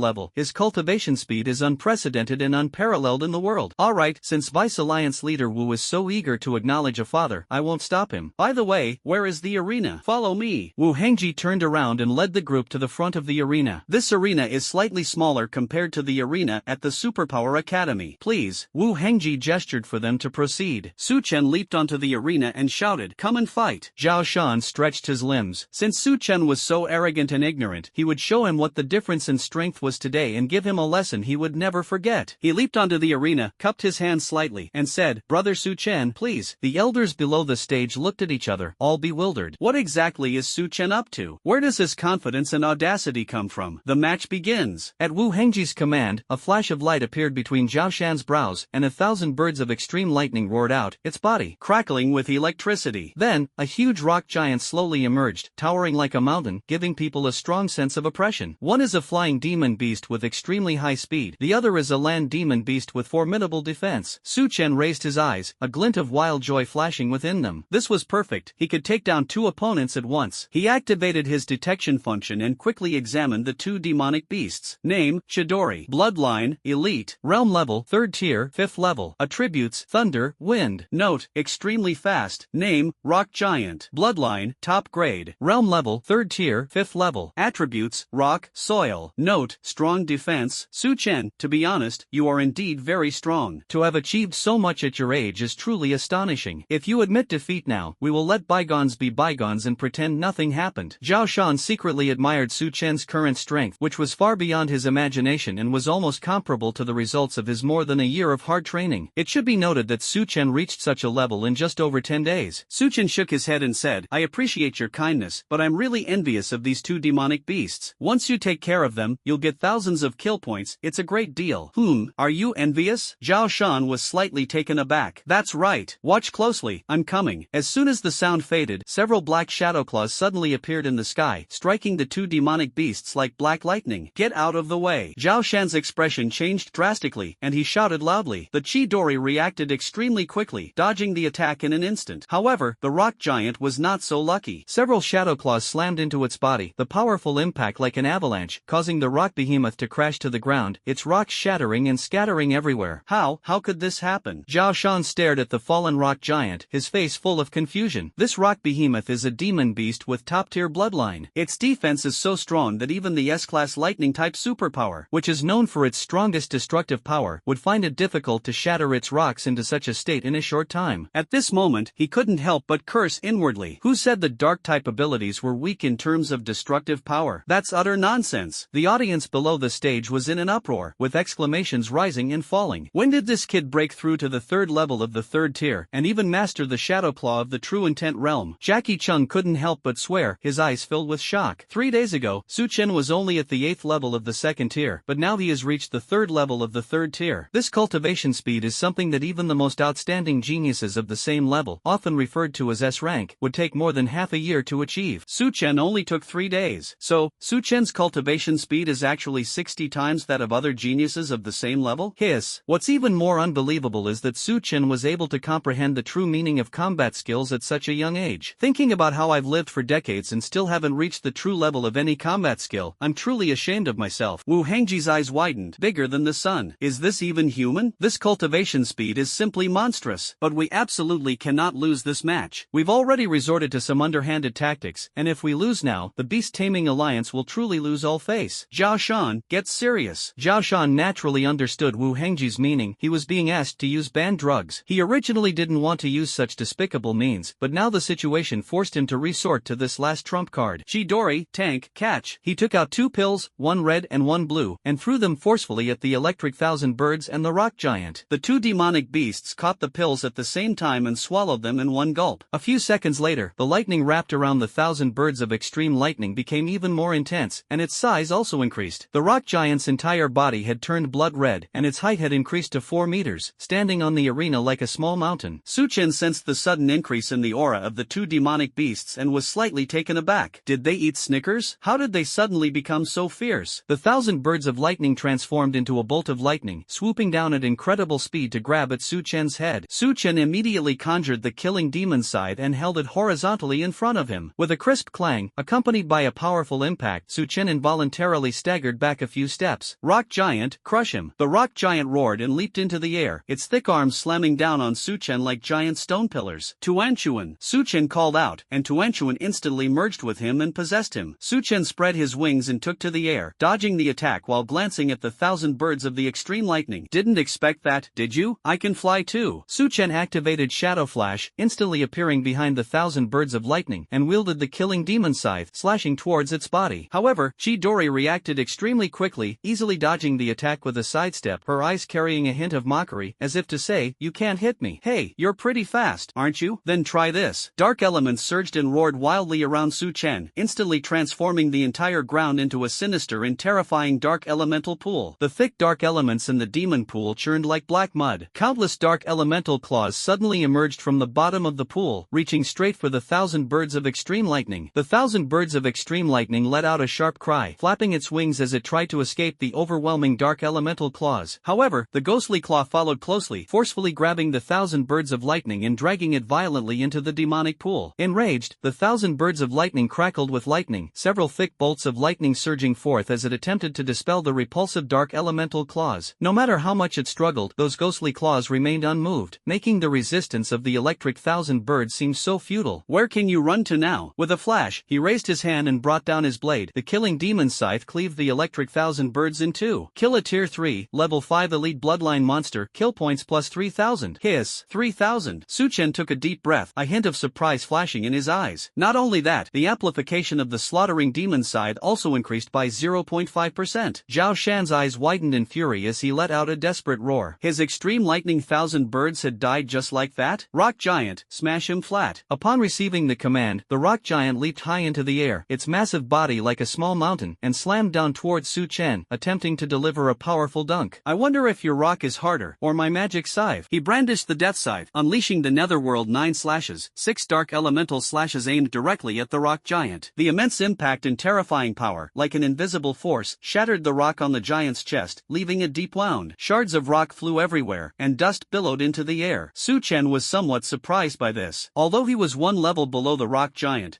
level, his cultivation speed is unprecedented and unparalleled in the world. Alright, since Vice Alliance leader Wu is so eager to acknowledge a father, I won't stop him. By the way, where is the arena? Follow me. Wu Hengji turned around and led the group to the front of the arena. This arena is slightly smaller compared to the arena at the Superpower Academy. Please. Wu Hengji gestured for them to proceed. Su Chen leaped onto the arena and shouted, "Come and fight." Zhao Shan stretched his limbs. Since Su Chen was so arrogant and ignorant, he would show him what the difference in strength was today and give him a lesson he would never forget. He leaped onto the arena, cupped his hands slightly, and said, "Brother Su Chen, please." The elders below the stage looked at each other, all bewildered. What exactly is Su Chen up to? Where does his confidence and audacity come from? The match begins. At Wu Hengji's command, a flash of light appeared between Zhao Shan's brows, and 1,000 birds of extreme lightning roared out, its body crackling with electricity. Then, a huge rock giant slowly emerged, towering like a mountain, giving people a strong sense of oppression. One is a flying demon beast with extremely high speed, the other is a land demon beast with formidable defense. Su Chen raised his eyes, a glint of wild joy flashing within them. This was perfect. He could take down 2 opponents at once. He activated his detection function and quickly examined the 2 demonic beasts. Name, Chidori. Bloodline, Elite. Realm level, 3rd tier, 5th level. Attributes, Thunder, Wind. Note, extremely fast. Name, Rock Giant. Bloodline, top grade. Realm level, 3rd tier, 5th level. Attributes, Rock, Soil. Note, strong defense. Su Chen, to be honest, you are indeed very strong. To have achieved so much at your age is truly astonishing. If you admit defeat now, we will let bygones be bygones and pretend nothing happened. Zhao Shan secretly admired Su Chen's current strength, which was far beyond his imagination and was almost comparable to the results of his more than a year of hard training. It should be noted that Su Chen reached such a level in just over 10 days. Su Chen shook his head and said, "I appreciate your kindness, but I'm really envious of these 2 demonic beasts. Once you take care of them, you'll get thousands of kill points. It's a great deal." Are you envious? Zhao Shan was slightly taken aback. "That's right. Watch closely. I'm coming." As soon as the sound faded, several black shadow claws suddenly appeared in the sky, striking the 2 demonic beasts like black lightning. "Get out of the way." Zhao Shan's expression changed drastically, and he shouted loudly. The Chidori reacted extremely quickly, dodging the attack in an instant. However, the rock giant was not so lucky. Several shadow claws slammed into its body, the powerful impact like an avalanche, causing the rock behemoth to crash to the ground, its rocks shattering and scattering everywhere. How could this happen? Zhao Shan stared at the fallen rock giant, his face full of confusion. confusion. This rock behemoth is a demon beast with top-tier bloodline. Its defense is so strong that even the S-class lightning-type superpower, which is known for its strongest destructive power, would find it difficult to shatter its rocks into such a state in a short time. At this moment, he couldn't help but curse inwardly. Who said that dark-type abilities were weak in terms of destructive power? That's utter nonsense. The audience below the stage was in an uproar, with exclamations rising and falling. When did this kid break through to the third level of the third tier, and even master the shadow claw of the true intent realm? Jackie Chung couldn't help but swear, his eyes filled with shock. 3 days ago, Su Chen was only at the 8th level of the second tier, but now he has reached the third level of the third tier. This cultivation speed is something that even the most outstanding geniuses of the same level, often referred to as S rank, would take more than half a year to achieve. Su Chen only took 3 days. So, Su Chen's cultivation speed is actually 60 times that of other geniuses of the same level? Hiss. What's even more unbelievable is that Su Chen was able to comprehend the true meaning of combat skills at such a young age. Thinking about how I've lived for decades and still haven't reached the true level of any combat skill, I'm truly ashamed of myself. Wu Hengji's eyes widened, bigger than the sun. Is this even human? This cultivation speed is simply monstrous. But we absolutely cannot lose this match. We've already resorted to some underhanded tactics, and if we lose now, the Beast Taming Alliance will truly lose all face. Zhao Shan, get serious. Zhao Shan naturally understood Wu Hengji's meaning. He was being asked to use banned drugs. He originally didn't want to use such despicable means, but now the situation forced him to resort to this last trump card. Chidori, tank, catch. He took out 2 pills, 1 red and 1 blue, and threw them forcefully at the electric thousand birds and the rock giant. The 2 demonic beasts caught the pills at the same time and swallowed them in one gulp. A few seconds later, the lightning wrapped around the thousand birds of extreme lightning became even more intense, and its size also increased. The rock giant's entire body had turned blood red, and its height had increased to 4 meters, standing on the arena like a small mountain. Su Chen sensed the sudden increase in the aura of the 2 demonic beasts and was slightly taken aback. Did they eat Snickers? How did they suddenly become so fierce? The thousand birds of lightning transformed into a bolt of lightning, swooping down at incredible speed to grab at Su Chen's head. Su Chen immediately conjured the killing demon scythe and held it horizontally in front of him. With a crisp clang, accompanied by a powerful impact, Su Chen involuntarily staggered back a few steps. Rock giant, crush him. The rock giant roared and leaped into the air, its thick arms slamming down on Su Chen like giant stone pillars. Tuanchuan, Su Chen called out, and Tuanchuan instantly merged with him and possessed him. Su Chen spread his wings and took to the air, dodging the attack while glancing at the thousand birds of the extreme lightning. Didn't expect that, did you? I can fly too. Su Chen activated Shadow Flash, instantly appearing behind the thousand birds of lightning, and wielded the killing demon scythe, slashing towards its body. However, Chidori reacted extremely quickly, easily dodging the attack with a sidestep, her eyes carrying a hint of mockery, as if to say, you can't hit me. Hey, you're pretty fast, aren't you? Then try this. Dark elements surged and roared wildly around Su Chen, instantly transforming the entire ground into a sinister and terrifying dark elemental pool. The thick dark elements in the demon pool churned like black mud. Countless dark elemental claws suddenly emerged from the bottom of the pool, reaching straight for the thousand birds of extreme lightning. The thousand birds of extreme lightning let out a sharp cry, flapping its wings as it tried to escape the overwhelming dark elemental claws. However, the ghostly claw followed closely, forcefully grabbing the thousand birds of lightning and dragging it violently into the demonic pool. Enraged, the thousand birds of lightning crackled with lightning, several thick bolts of lightning surging forth as it attempted to dispel the repulsive dark elemental claws. No matter how much it struggled, those ghostly claws remained unmoved, making the resistance of the electric thousand birds seem so futile. Where can you run to now? With a flash, he raised his hand and brought down his blade. The killing demon scythe cleaved the electric thousand birds in two. Kill a tier 3, level 5 elite bloodline monster, kill points plus 3000. Hiss, 3000. Su Chen took a deep breath, a hint of surprise flashing in his eyes. Not only that, the amplification of the slaughtering demon scythe also increased by 0.5%. Zhao Shan's eyes widened in fury as he let out a desperate roar. His extreme lightning thousand birds had died just like that? Rock giant, smash him flat. Upon receiving the command, the rock giant leaped high into the air, its massive body like a small mountain, and slammed down towards Su Chen, attempting to deliver a powerful dunk. I wonder if your rock is harder, or my magic scythe. He brandished the death scythe, unleashing the netherworld 9 slashes, 6 dark elemental slashes aimed directly at the rock giant. The immense impact and terrifying power, like an invisible force, shattered the rock on the giant's chest, leaving a deep wound. Shards of rock flew everywhere, and dust billowed into the air. Su Chen was somewhat surprised by this. Although he was one level below the rock giant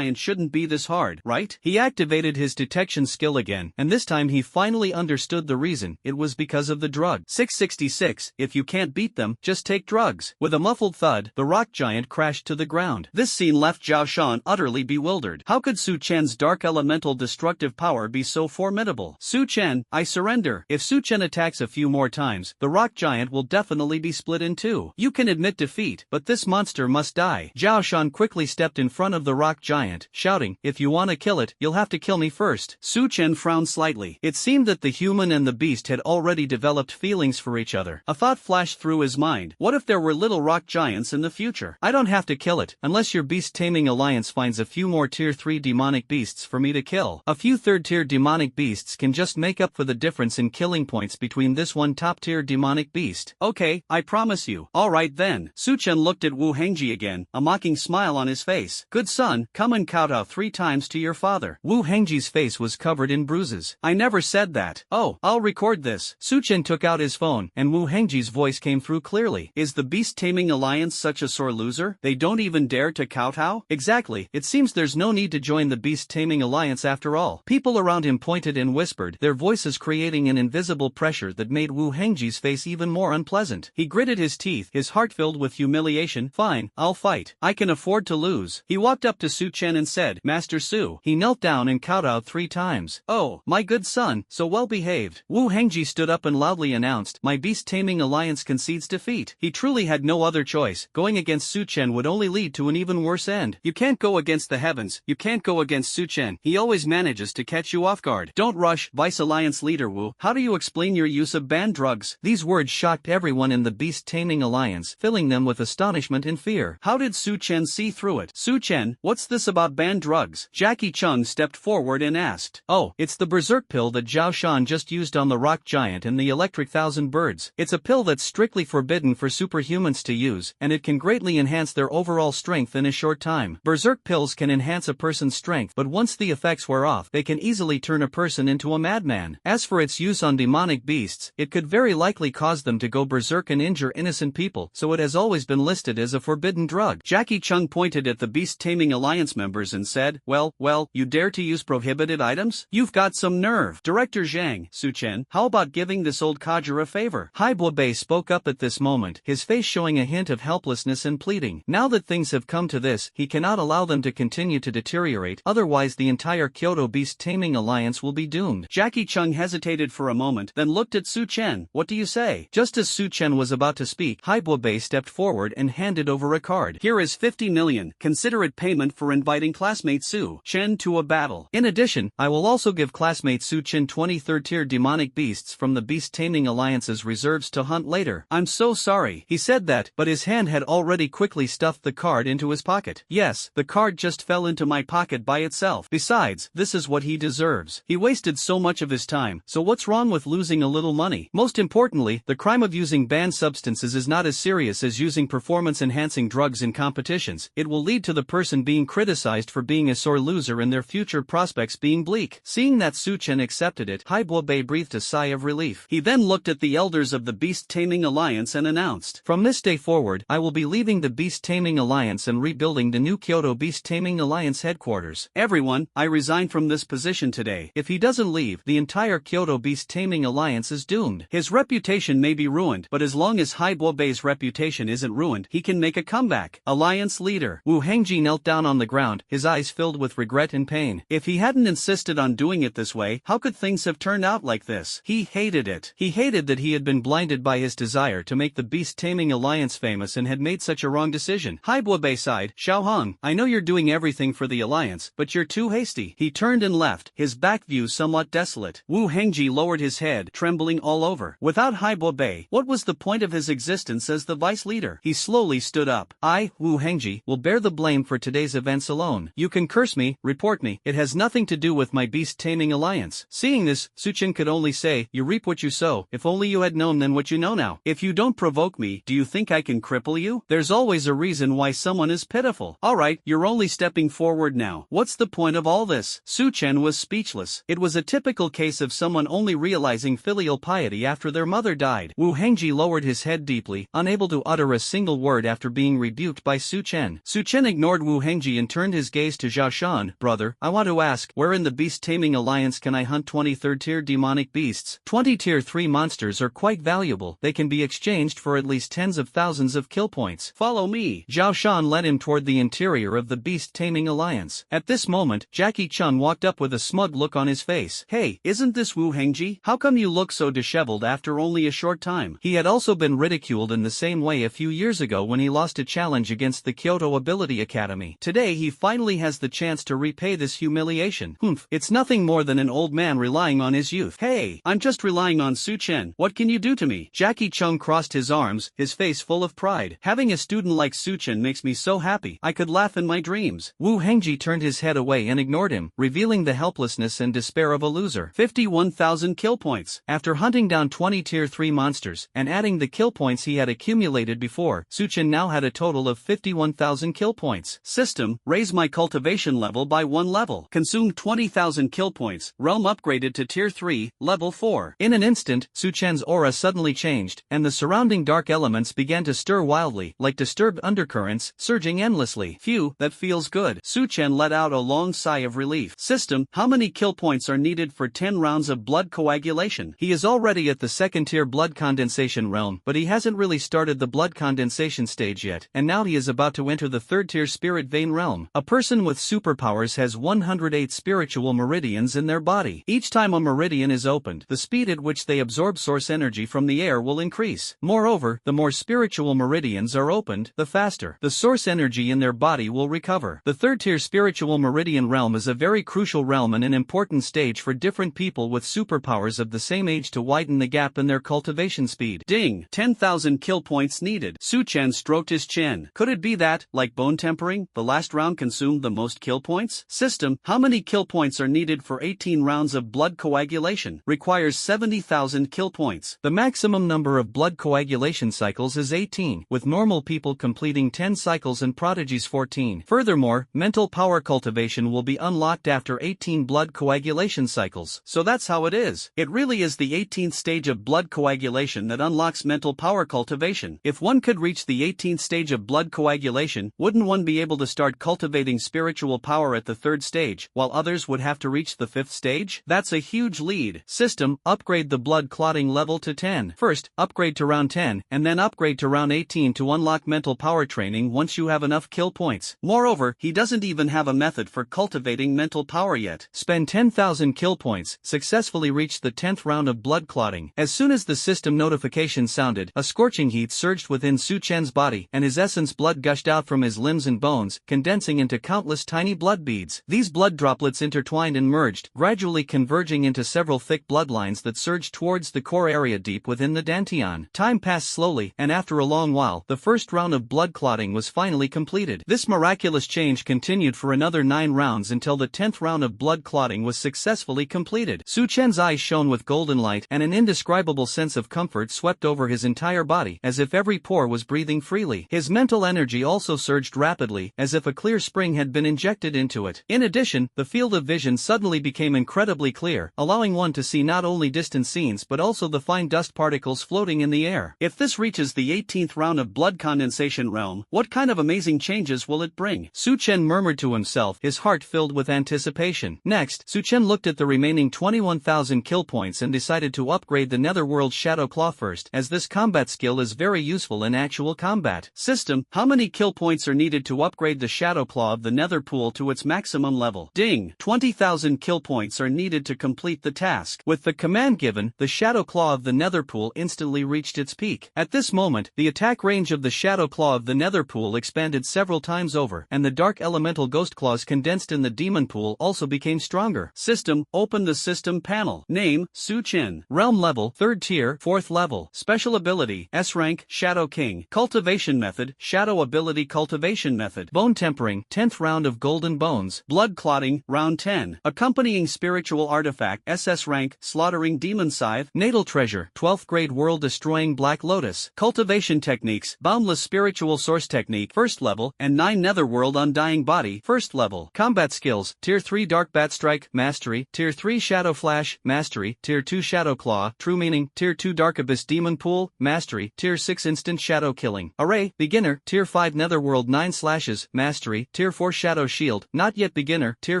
shouldn't be this hard, right? He activated his detection skill again, and this time he finally understood the reason. It was because of the drug. 666, if you can't beat them, just take drugs. With a muffled thud, the rock giant giant crashed to the ground. This scene left Zhao Shan utterly bewildered. How could Su Chen's dark elemental destructive power be so formidable? Su Chen, I surrender. If Su Chen attacks a few more times, the rock giant will definitely be split in two. You can admit defeat, but this monster must die. Zhao Shan quickly stepped in front of the rock giant, shouting, if you want to kill it, you'll have to kill me first. Su Chen frowned slightly. It seemed that the human and the beast had already developed feelings for each other. A thought flashed through his mind. What if there were little rock giants in the future? I don't have to kill it, unless your beast-taming alliance finds a few more tier 3 demonic beasts for me to kill. A few third-tier demonic beasts can just make up for the difference in killing points between this one top-tier demonic beast. Okay, I promise you. Alright then. Su Chen looked at Wu Hengji again, a mocking smile on his face. Good son, come and kowtow 3 times to your father. Wu Hengji's face was covered in bruises. I never said that. Oh, I'll record this. Su Chen took out his phone, and Wu Hengji's voice came through clearly. Is the beast-taming alliance such a sore loser? They don't even dare to kowtow? Exactly, it seems there's no need to join the beast-taming alliance after all. People around him pointed and whispered, their voices creating an invisible pressure that made Wu Hengji's face even more unpleasant. He gritted his teeth, his heart filled with humiliation. Fine, I'll fight. I can afford to lose. He walked up to Su Chen and said, Master Su. He knelt down and kowtowed 3 times. Oh, my good son, so well behaved. Wu Hengji stood up and loudly announced, my beast-taming alliance concedes defeat. He truly had no other choice. Going against Su Chen would only lead to an even worse end. You can't go against the heavens. You can't go against Su Chen. He always manages to catch you off guard. Don't rush, Vice Alliance leader Wu. How do you explain your use of banned drugs? These words shocked everyone in the beast-taming alliance, filling them with astonishment and fear. How did Su Chen see through it? Su Chen, what's this about banned drugs? Jackie Chung stepped forward and asked. Oh, it's the berserk pill that Zhao Shan just used on the rock giant and the electric 1,000 birds. It's a pill that's strictly forbidden for superhumans to use, and it can greatly enhance their overall strength in a short time. Berserk pills can enhance a person's strength, but once the effects wear off, they can easily turn a person into a madman. As for its use on demonic beasts, it could very likely cause them to go berserk and injure innocent people, so it has always been listed as a forbidden drug. Jackie Chung pointed at the beast-taming alliance members and said, well, you dare to use prohibited items? You've got some nerve. Director Zhang, Su Chen, how about giving this old codger a favor? Haibo Bei spoke up at this moment, his face showing a hint of helplessness and pleading. Now that things have come to this, he cannot allow them to continue to deteriorate, otherwise the entire Kyoto beast-taming alliance will be doomed. Jackie Chung hesitated for a moment, then looked at Su Chen. What do you say? Just as Su Chen was about to speak, Haibo Bei stepped forward and handed over a card. Here is 50 million. Consider it payment for inviting classmate Su Chen to a battle. In addition, I will also give classmate Su Chen 20 third-tier demonic beasts from the beast-taming alliance's reserves to hunt later. I'm so sorry. He said that, but his hand had already quickly stuffed the card into his pocket. Yes, the card just fell into my pocket by itself. Besides, this is what he deserves. He wasted so much of his time, so what's wrong with losing a little money? Most importantly, the crime of using banned substances is not as serious as using performance-enhancing drugs in competitions. It will lead to the person being criticized for being a sore loser and their future prospects being bleak. Seeing that Su Chen accepted it, Haibo Bei breathed a sigh of relief. He then looked at the elders of the beast-taming alliance and announced, from this day forward, I will be leaving the beast-taming alliance and rebuilding the new Kyoto beast-taming alliance headquarters. Everyone, I resign from this position today. If he doesn't leave, the entire Kyoto beast-taming alliance is doomed. His reputation may be ruined, but as long as Haibo Bei's reputation isn't ruined, he can make a comeback. Alliance leader. Wu Hengji knelt down on the ground, his eyes filled with regret and pain. If he hadn't insisted on doing it this way, how could things have turned out like this? He hated it. He hated that he had been blinded by his desire to make the beast-taming alliance famous and had made such a wrong decision. Haibo Bei sighed. Xiaohong, I know you're doing everything for the alliance, but you're too hasty. He turned and left, his back view somewhat desolate. Wu Hengji lowered his head, trembling all over. Without Haibo Bei, what was the point of his existence as the vice leader? He slowly stood up. I, Wu Hengji, will bear the blame for today's events alone. You can curse me, report me, it has nothing to do with my beast-taming alliance. Seeing this, Su Chen could only say, you reap what you sow. If only you had known then what you know now. If you don't provoke me, do you think I can cripple you? There's always a reason why someone is pitiful. Alright, you're only stepping forward now. What's the point of all this? Su Chen was speechless. It was a typical case of someone only realizing filial piety after their mother died. Wu Hengji lowered his head deeply, unable to utter a single word after being rebuked by Su Chen. Su Chen ignored Wu Hengji and turned his gaze to Zhao Shan. Brother, I want to ask, where in the beast-taming alliance can I hunt 20 third-tier demonic beasts? 20 tier 3 monsters are quite valuable. They can be exchanged for at least tens of thousands of kill points. Follow Follow me. Zhao Shan led him toward the interior of the beast-taming alliance. At this moment, Jackie Chun walked up with a smug look on his face. Hey, isn't this Wu Hengji? How come you look so disheveled after only a short time? He had also been ridiculed in the same way a few years ago when he lost a challenge against the Kyoto Ability Academy. Today he finally has the chance to repay this humiliation. Humph, it's nothing more than an old man relying on his youth. Hey, I'm just relying on Su Chen. What can you do to me? Jackie Chung crossed his arms, his face full of pride. Having a student like Su Chen makes me so happy, I could laugh in my dreams. Wu Hengji turned his head away and ignored him, revealing the helplessness and despair of a loser. 51,000 kill points. After hunting down 20 tier 3 monsters, and adding the kill points he had accumulated before, Su Chen now had a total of 51,000 kill points. System, raise my cultivation level by 1 level. Consumed 20,000 kill points. Realm upgraded to tier 3, level 4. In an instant, Su Chen's aura suddenly changed, and the surrounding dark elements began to stir wildly, like disturbed undercurrents, surging endlessly. Phew, that feels good. Su Chen let out a long sigh of relief. System, how many kill points are needed for 10 rounds of blood coagulation? He is already at the second tier blood condensation realm, but he hasn't really started the blood condensation stage yet, and now he is about to enter the third tier spirit vein realm. A person with superpowers has 108 spiritual meridians in their body. Each time a meridian is opened, the speed at which they absorb source energy from the air will increase. Moreover, the more spiritual meridians are opened, the faster the source energy in their body will recover. The third tier spiritual meridian realm is a very crucial realm and an important stage for different people with superpowers of the same age to widen the gap in their cultivation speed. Ding! 10,000 kill points needed. Su Chen stroked his chin. Could it be that, like bone tempering, the last round consumed the most kill points? System, how many kill points are needed for 18 rounds of blood coagulation? Requires 70,000 kill points. The maximum number of blood coagulation cycles is 18, with normal people completing 10 cycles and prodigies 14. Furthermore, mental power cultivation will be unlocked after 18 blood coagulation cycles. So that's how it is. It really is the 18th stage of blood coagulation that unlocks mental power cultivation. If one could reach the 18th stage of blood coagulation, wouldn't one be able to start cultivating spiritual power at the 3rd stage, while others would have to reach the 5th stage? That's a huge lead. System, upgrade the blood clotting level to 10. First, upgrade to round 10, and then upgrade to round 18 to unlock mental power training once you have enough kill points. Moreover, he doesn't even have a method for cultivating mental power yet. Spend 10,000 kill points, successfully reach the 10th round of blood clotting. As soon as the system notification sounded, a scorching heat surged within Su Chen's body, and his essence blood gushed out from his limbs and bones, condensing into countless tiny blood beads. These blood droplets intertwined and merged, gradually converging into several thick bloodlines that surged towards the core area deep within the dantian. Time passed slowly, and after a long while, the first round of blood clotting was finally completed. This miraculous change continued for another 9 rounds until the 10th round of blood clotting was successfully completed. Su Chen's eyes shone with golden light, and an indescribable sense of comfort swept over his entire body, as if every pore was breathing freely. His mental energy also surged rapidly, as if a clear spring had been injected into it. In addition, the field of vision suddenly became incredibly clear, allowing one to see not only distant scenes but also the fine dust particles floating in the air. If this reaches the 18th round of blood condensation realm, what kind of amazing changes will it bring? Su Chen murmured to himself, his heart filled with anticipation. Next, Su Chen looked at the remaining 21,000 kill points and decided to upgrade the Netherworld Shadow Claw first, as this combat skill is very useful in actual combat. System, how many kill points are needed to upgrade the Shadow Claw of the Nether Pool to its maximum level? Ding! 20,000 kill points are needed to complete the task. With the command given, the Shadow Claw of the Nether Pool instantly reached its peak. At this moment, the attack range of the Shadow Claw of the Nether Pool expanded several times over, and the dark elemental ghost claws condensed in the Demon Pool also became stronger. System, open the system panel. Name, Su Chen. Realm level, 3rd tier, 4th level. Special ability, S rank, Shadow King. Cultivation method, Shadow Ability Cultivation Method. Bone tempering, 10th round of Golden Bones. Blood clotting, round 10. Accompanying spiritual artifact, SS rank, Slaughtering Demon Scythe. Natal treasure, 12th grade World Destroying Black Lotus. Cultivation techniques, Boundless Spiritual Source Technique, 1st level, and 9 Netherworld Undying Body, 1st level. Combat skills, Tier 3 Dark Bat Strike, Mastery, Tier 3 Shadow Flash, Mastery, Tier 2 Shadow Claw, True Meaning, Tier 2 Dark Abyss Demon Pool, Mastery, Tier 6 Instant Shadow Killing. Array, Beginner, Tier 5 Netherworld 9 Slashes, Mastery, Tier 4 Shadow Shield, Not Yet Beginner, Tier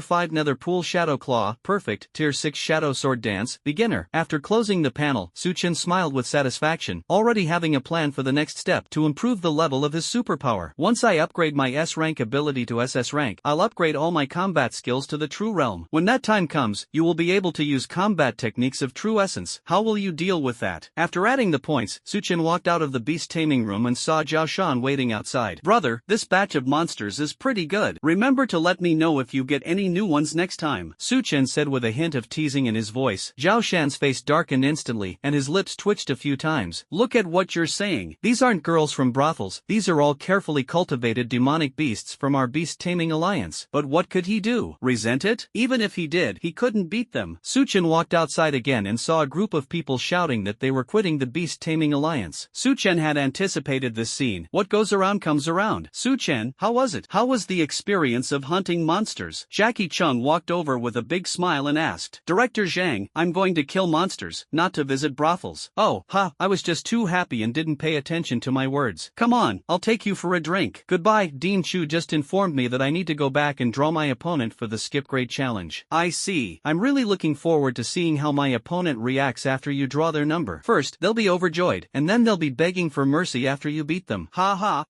5 Nether Pool Shadow Claw, Perfect, Tier 6 Shadow Sword Dance, Beginner. After closing the panel, Su Chen smiled with satisfaction, already having a plan for the next step to improve the level level of his superpower. Once I upgrade my S rank ability to SS rank, I'll upgrade all my combat skills to the true realm. When that time comes, you will be able to use combat techniques of true essence. How will you deal with that? After adding the points, Suchen walked out of the beast taming room and saw Zhao Shan waiting outside. Brother, this batch of monsters is pretty good. Remember to let me know if you get any new ones next time, Suchen said with a hint of teasing in his voice. Zhao Shan's face darkened instantly and his lips twitched a few times. Look at what you're saying. These aren't girls from brothels, these are all carefully cultivated demonic beasts from our beast taming alliance. But what could he do? Resent it? Even if he did, he couldn't beat them. Suchen walked outside again and saw a group of people shouting that they were quitting the beast taming alliance. Suchen had anticipated this scene. What goes around comes around. Suchen, how was it? How was the experience of hunting monsters? Jackie Chung walked over with a big smile and asked, Director Zhang, I'm going to kill monsters, not to visit brothels. Oh, I was just too happy and didn't pay attention to my words. Come on, I'll take you for a drink. Goodbye, Dean Chu just informed me that I need to go back and draw my opponent for the skip grade challenge. I see. I'm really looking forward to seeing how my opponent reacts after you draw their number. First, they'll be overjoyed, and then they'll be begging for mercy after you beat them.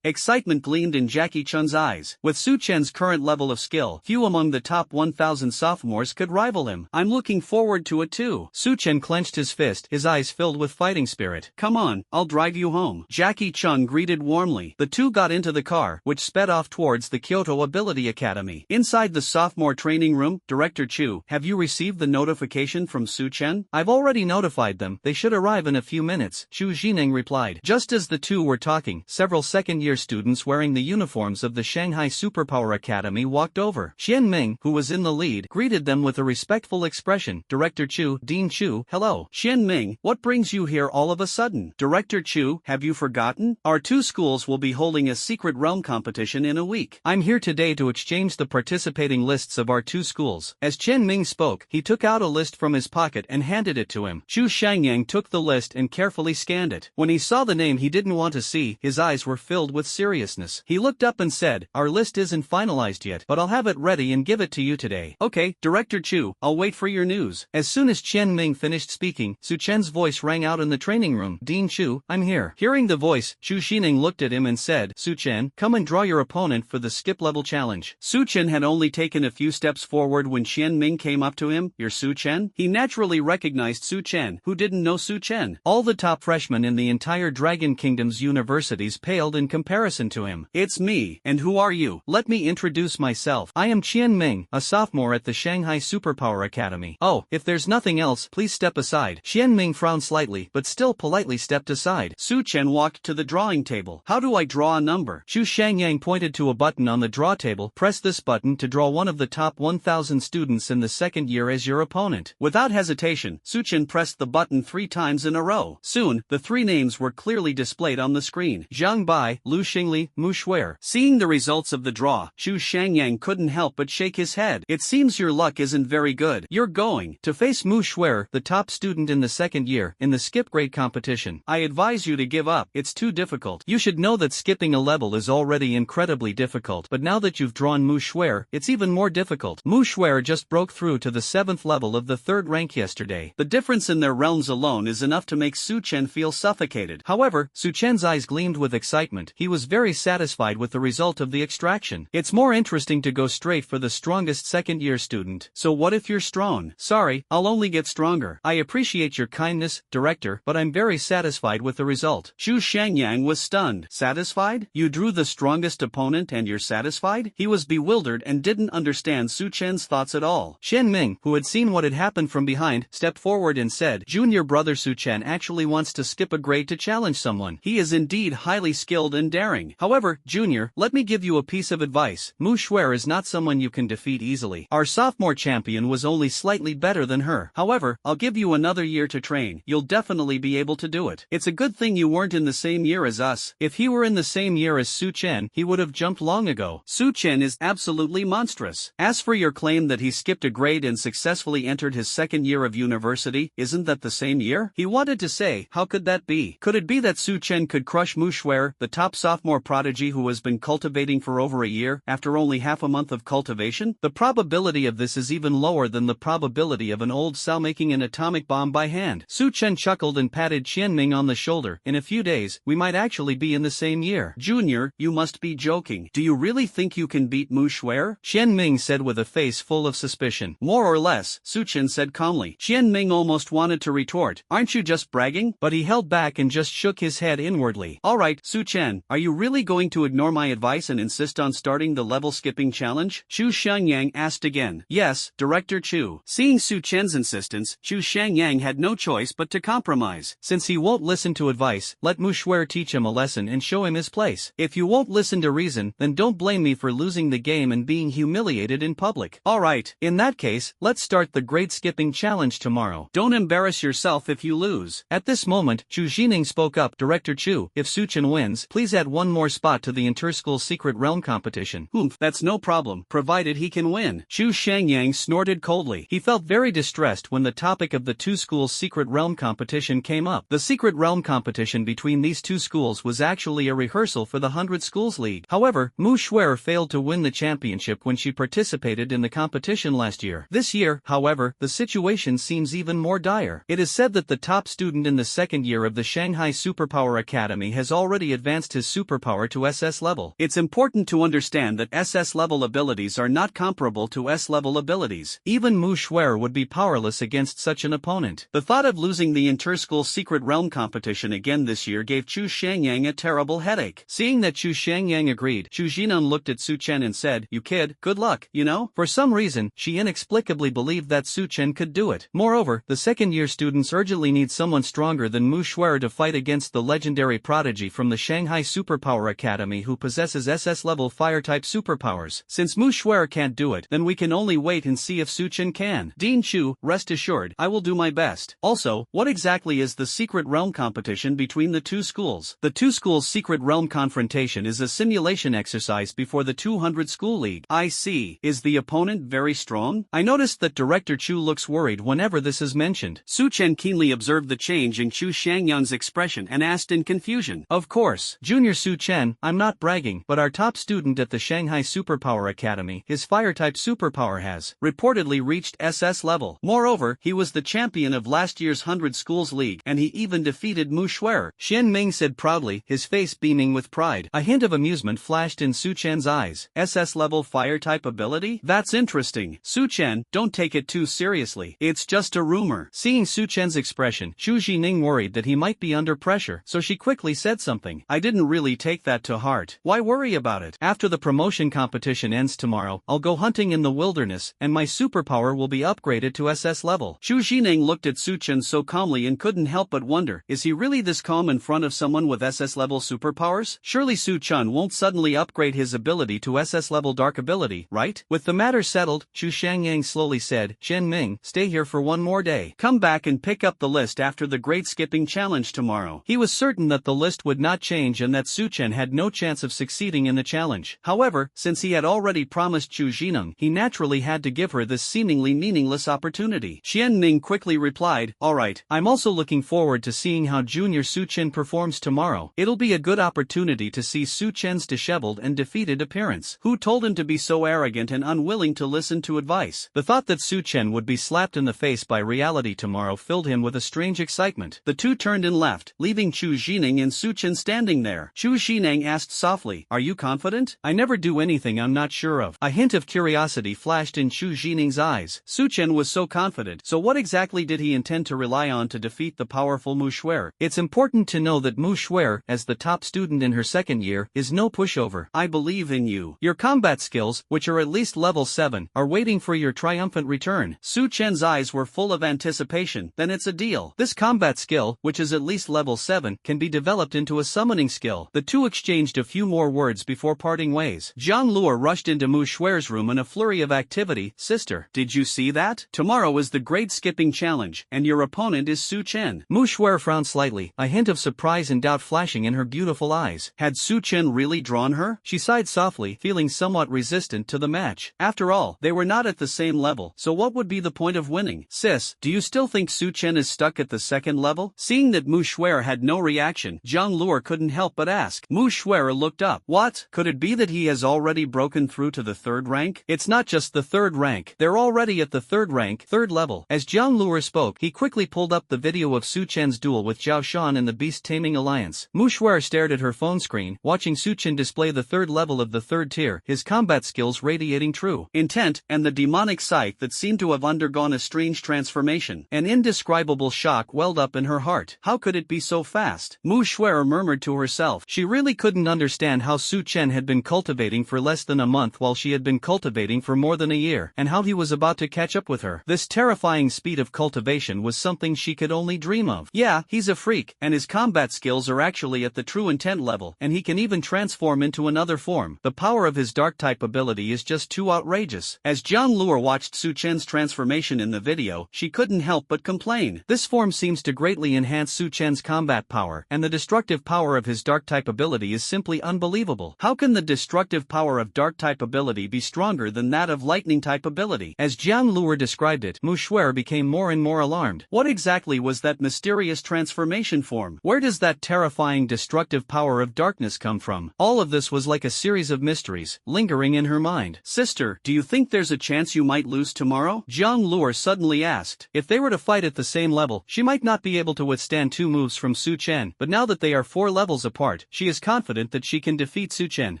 Excitement gleamed in Jackie Chun's eyes. With Suchen's current level of skill, few among the top 1,000 sophomores could rival him. I'm looking forward to it too. Suchen clenched his fist, his eyes filled with fighting spirit. Come on, I'll drive you home. Jackie Chung greeted warmly. The two got into the car, which sped off towards the Kyoto Ability Academy. Inside the sophomore training room, Director Chu, have you received the notification from Suchen? I've already notified them. They should arrive in a few minutes, Chu Jining replied. Just as the two were talking, several second-year students wearing the uniforms of the Shanghai Superpower Academy walked over. Xian Ming, who was in the lead, greeted them with a respectful expression. Director Chu, Dean Chu, hello. Xian Ming, what brings you here all of a sudden? Director Chu, have you forgotten? Our two schools will be holding a secret realm competition in a week. I'm here today to exchange the participating lists of our two schools. As Chen Ming spoke, he took out a list from his pocket and handed it to him. Chu Shangyang took the list and carefully scanned it. When he saw the name he didn't want to see, his eyes were filled with seriousness. He looked up and said, our list isn't finalized yet, but I'll have it ready and give it to you today. Okay, Director Chu, I'll wait for your news. As soon as Chen Ming finished speaking, Su Chen's voice rang out in the training room. Dean Chu, I'm here. Hearing the voice, Chu Xining looked at him and said, Su Chen, come and draw your opponent for the skip level challenge. Su Chen had only taken a few steps forward when Xian Ming came up to him. You're Su Chen? He naturally recognized Su Chen. Who didn't know Su Chen? All the top freshmen in the entire Dragon Kingdom's universities paled in comparison to him. It's me. And who are you? Let me introduce myself. I am Qian Ming, a sophomore at the Shanghai Superpower Academy. Oh, if there's nothing else, please step aside. Qian Ming frowned slightly, but still politely stepped aside. Su Chen walked to the drawing table. How do I draw a number? Chu Shangyang pointed to a button on the draw table. Press this button to draw one of the top 1,000 students in the second year as your opponent. Without hesitation, Su Chen pressed the button 3 times in a row. Soon, the 3 names were clearly displayed on the screen. Zhang Bai, Lu Xingli, Mu Shuer. Seeing the results of the draw, Chu Shangyang couldn't help but shake his head. It seems your luck isn't very good. You're going to face Mu Shuer, the top student in the second year, in the skip grade competition. I advise you to give up. It's too difficult. You should know that skipping a level is already incredibly difficult, but now that you've drawn Mu Shuer, it's even more difficult. Mu Shuer just broke through to the 7th level of the 3rd rank yesterday. The difference in their realms alone is enough to make Su Chen feel suffocated. However, Su Chen's eyes gleamed with excitement. He was very satisfied with the result of the extraction. It's more interesting to go straight for the strongest second-year student. So what if you're strong? Sorry, I'll only get stronger. I appreciate your kindness, Director, but I'm very satisfied with the result. Chu Shangyang was stunned. Satisfied? You drew the strongest opponent and you're satisfied? He was bewildered and didn't understand Su Chen's thoughts at all. Xian Ming, who had seen what had happened from behind, stepped forward and said, Junior brother Su Chen actually wants to skip a grade to challenge someone. He is indeed highly skilled and daring. However, Junior, let me give you a piece of advice. Mu Shuer is not someone you can defeat easily. Our sophomore champion was only slightly better than her. However, I'll give you another year to train. You'll definitely be able to do it. It's a good thing you weren't in the same year as us. If he were in the same year as Su Chen, he would have jumped long ago. Su Chen is absolutely monstrous. As for your claim that he skipped a grade and successfully entered his second year of university, isn't that the same year? He wanted to say, how could that be? Could it be that Su Chen could crush Mu Shuer, the top sophomore prodigy who has been cultivating for over a year, after only half a month of cultivation? The probability of this is even lower than the probability of an old sow making an atomic bomb by hand. Su Chen chuckled and patted Qian Ming on the shoulder. In a few days, we might actually be in the same year. Junior, you must be joking. Do you really think you can beat Mu Xuer? Qian Ming said with a face full of suspicion. More or less, Su Chen said calmly. Qian Ming almost wanted to retort, aren't you just bragging? But he held back and just shook his head inwardly. Alright, Su Chen, are you really going to ignore my advice and insist on starting the level skipping challenge? Chu Xiangyang asked again. Yes, Director Chu. Seeing Su Chen's insistence, Chu Xiangyang had no choice but to compromise. Since he won't listen to advice, let Mu Xuer teach him a lesson and show him his place. If you won't listen to reason, then don't blame me for losing the game and being humiliated in public. Alright, in that case, let's start the grade skipping challenge tomorrow. Don't embarrass yourself if you lose. At this moment, Chu Jining spoke up. Director Chu, if Su Chen wins, please add one more spot to the inter-school secret realm competition. That's no problem, provided he can win. Chu Xiangyang snorted coldly. He felt very distressed when the topic of the two schools' secret realm competition came up. The secret realm competition between these two schools was actually a rehearsal for the 100 Schools League. However, Mu Xuer failed to win the championship when she participated in the competition last year. This year, however, the situation seems even more dire. It is said that the top student in the second year of the Shanghai Superpower Academy has already advanced his superpower to SS level. It's important to understand that SS level abilities are not comparable to S level abilities. Even Mu Xuer would be powerless against such an opponent. The thought of losing the inter-school secret realm competition again this year gave Chu Xiangyang a terrible headache. Seeing that Chu Xiangyang agreed, Chu Jinan looked at Su Chen and said, "You kid, good luck, you know?" For some reason, she inexplicably believed that Su Chen could do it. Moreover, the second-year students urgently need someone stronger than Mu Xuer to fight against the legendary prodigy from the Shanghai Superpower Academy who possesses SS-level fire-type superpowers. Since Mu Xuer can't do it, then we can only wait and see if Su Chen can. Dean Chu, rest assured, I will do my best. Also, what exactly is the secret realm competition between the two schools? The two schools' secret realm confrontation is a simulation exercise before the 200 School League. I see. Is the opponent very strong? I noticed that Director Chu looks worried whenever this is mentioned. Su Chen keenly observed the change in Chu Xiangyang's expression and asked in confusion. Of course, Junior Su Chen, I'm not bragging, but our top student at the Shanghai Superpower Academy, his fire-type superpower has reportedly reached SS level. Moreover, he was the champion of last year's 100 Schools League, and he even defeated Mu Xuer. Xian Ming said proudly, his face beaming with pride. A hint of amusement flashed in Su Chen's eyes. SS level fire-type ability? That's interesting. Su Chen, don't take it too seriously. It's just a rumor. Seeing Su Chen's expression, Chu Jining worried that he might be under pressure, so she quickly said something. I didn't really take that to heart. Why worry about it? After the promotion competition ends tomorrow, I'll go hunting in the wilderness, and my superpower will be upgraded to SS level. Chu Jining looked at Su Chen so calmly and couldn't help but wonder, is he really this calm in front of someone with SS level superpowers? Surely Su Chen won't suddenly upgrade his ability to SS level dark ability, right? With the matter settled, Chu Xiangyang slowly said, Chen Ming, stay here for one more day. Come back and pick up the list after the grade skipping challenge tomorrow. He was certain that the list would not change and that Su Chen had no chance of succeeding in the challenge. However, since he had already promised Chu Jining, he naturally had to give her this seemingly meaningless opportunity. Qian Ming quickly replied, alright. I'm also looking forward to seeing how Junior Su Chen performs tomorrow. It'll be a good opportunity to see Su Chen's disheveled and defeated appearance. Who told him to be so arrogant and unwilling to listen to advice? The thought that Su Chen would be slapped in the face by reality tomorrow filled him with a strange excitement. The two turned and left, leaving Chu Jining and Su Chen standing there. Chu Jining asked softly, are you confident? I never do anything I'm not sure of. A hint of curiosity flashed in Chu Jining's eyes. Su Chen was so confident, so what exactly did he intend to rely on to defeat the powerful Mu Xuer? It's important to know that Mu Xuer, as the top student in her second year, is no pushover. I believe in you. Your combat skills, which are at least level 7, are waiting for your triumphant return. Su Chen's eyes were full of anticipation. Then it's a deal. This combat skill, which is at least level 7, can be developed into a summoning skill. The two exchanged a few more words before parting ways. Zhang Luo rushed into Mu Xuer's room in a flurry of activity. Sister, did you see that? Tomorrow is the grade skipping challenge, and your opponent is Su Chen. Mu Xuer frowned slightly, a hint of surprise and doubt flashing in her beautiful eyes. Had Su Chen really drawn her? She sighed softly, feeling somewhat resistant to the match. After all, they were not at the same level, so what would be the point of winning? Sis, do you still think Su Chen is stuck at the second level? Seeing that Mu Xuer had no reaction, Zhang Luo couldn't help but ask. Mu Xuer looked up. What? Could it be that he has already broken through to the third rank? It's not just the third rank. They're already at the third rank, third level. As Zhang Luo spoke, he quickly pulled up the video of Su Chen's duel with Zhao Shan in the Beast Taming Alliance. Mu Xuer Shuer stared at her phone screen, watching Suchin display the third level of the third tier, his combat skills radiating true intent and the demonic sight that seemed to have undergone a strange transformation. An indescribable shock welled up in her heart. How could it be so fast? Mu Shuer murmured to herself. She really couldn't understand how Suchen had been cultivating for less than a month while she had been cultivating for more than a year, and how he was about to catch up with her. This terrifying speed of cultivation was something she could only dream of. Yeah, he's a freak, and his combat skills are actually at the true intent level, and he can even transform into another form. The power of his dark type ability is just too outrageous. As Jiang Luo watched Su Chen's transformation in the video, she couldn't help but complain. This form seems to greatly enhance Su Chen's combat power, and the destructive power of his dark type ability is simply unbelievable. How can the destructive power of dark type ability be stronger than that of lightning type ability? As Jiang Luo described it, Mu Shuer became more and more alarmed. What exactly was that mysterious transformation form? Where does that terrifying destructive power of darkness come from? All of this was like a series of mysteries, lingering in her mind. Sister, do you think there's a chance you might lose tomorrow? Jiang Luo suddenly asked. If they were to fight at the same level, she might not be able to withstand 2 moves from Su Chen, but now that they are 4 levels apart, she is confident that she can defeat Su Chen.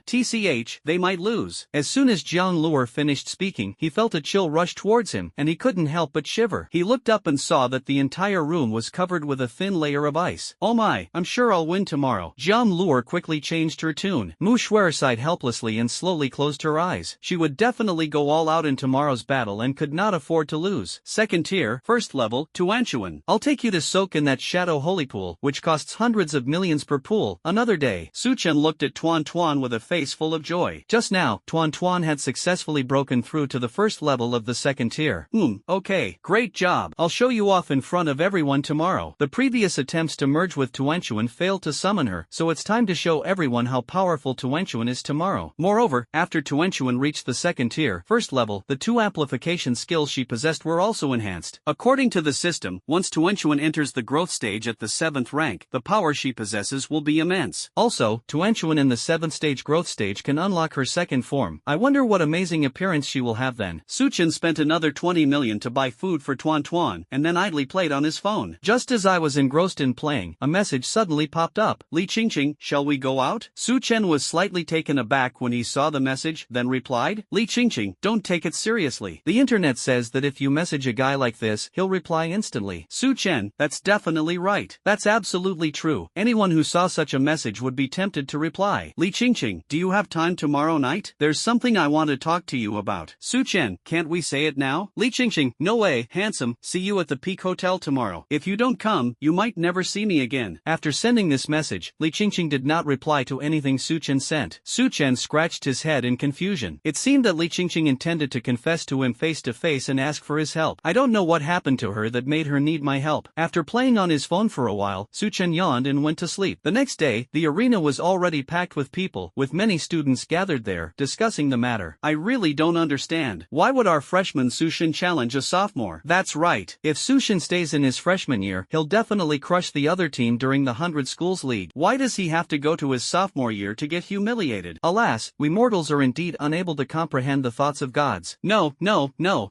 TCH, they might lose. As soon as Jiang Luo finished speaking, he felt a chill rush towards him, and he couldn't help but shiver. He looked up and saw that the entire room was covered with a thin layer of ice. Oh my, I'm sure I'll win tomorrow. Jiang Luo quickly changed her tune. Mu Shuer sighed helplessly and slowly closed her eyes. She would definitely go all out in tomorrow's battle and could not afford to lose. Second tier, first level, Tuanchuan. I'll take you to soak in that shadow holy pool, which costs hundreds of millions per pool, another day. Su Chen looked at Tuan Tuan with a face full of joy. Just now, Tuan Tuan had successfully broken through to the first level of the second tier. Okay, great job. I'll show you off in front of everyone tomorrow. The previous attempts to merge with Tuanchuan failed to summon her, so it's time to show everyone how powerful Tuanchuan is tomorrow. Moreover, after Tuanchuan reached the second tier, first level, the 2 amplification skills she possessed were also enhanced. According to the system, once Tuanchuan enters the growth stage at the 7th rank, the power she possesses will be immense. Also, Tuanchuan in the 7th stage growth stage can unlock her second form. I wonder what amazing appearance she will have then. Su Chen spent another 20 million to buy food for Tuan Tuan, and then idly played on his phone. Just as I was engrossed in playing, a message suddenly popped up. Li Qingqing, shall we go out? Su Chen was slightly taken aback when he saw the message, then replied, Li Qingqing, don't take it seriously. The internet says that if you message a guy like this, he'll reply instantly. Su Chen, that's definitely right. That's absolutely true. Anyone who saw such a message would be tempted to reply. Li Qingqing, do you have time tomorrow night? There's something I want to talk to you about. Su Chen, can't we say it now? Li Qingqing, no way, handsome, see you at the Peak Hotel tomorrow. If you don't come, you might never see me again. After sending this message, Li Qingqing did not reply to anything Su Chen sent. Su Chen scratched his head in confusion. It seemed that Li Qingqing intended to confess to him face to face and ask for his help. I don't know what happened to her that made her need my help. After playing on his phone for a while, Su Chen yawned and went to sleep. The next day, the arena was already packed with people, with many students gathered there, discussing the matter. I really don't understand. Why would our freshman Su Shin challenge a sophomore? That's right. If Su Shin stays in his freshman year, he'll definitely crush the other team during the 100 Schools League. Why does he have to go to his sophomore year to get humiliated? Alas, we mortals are indeed unable to comprehend the thoughts of gods. No,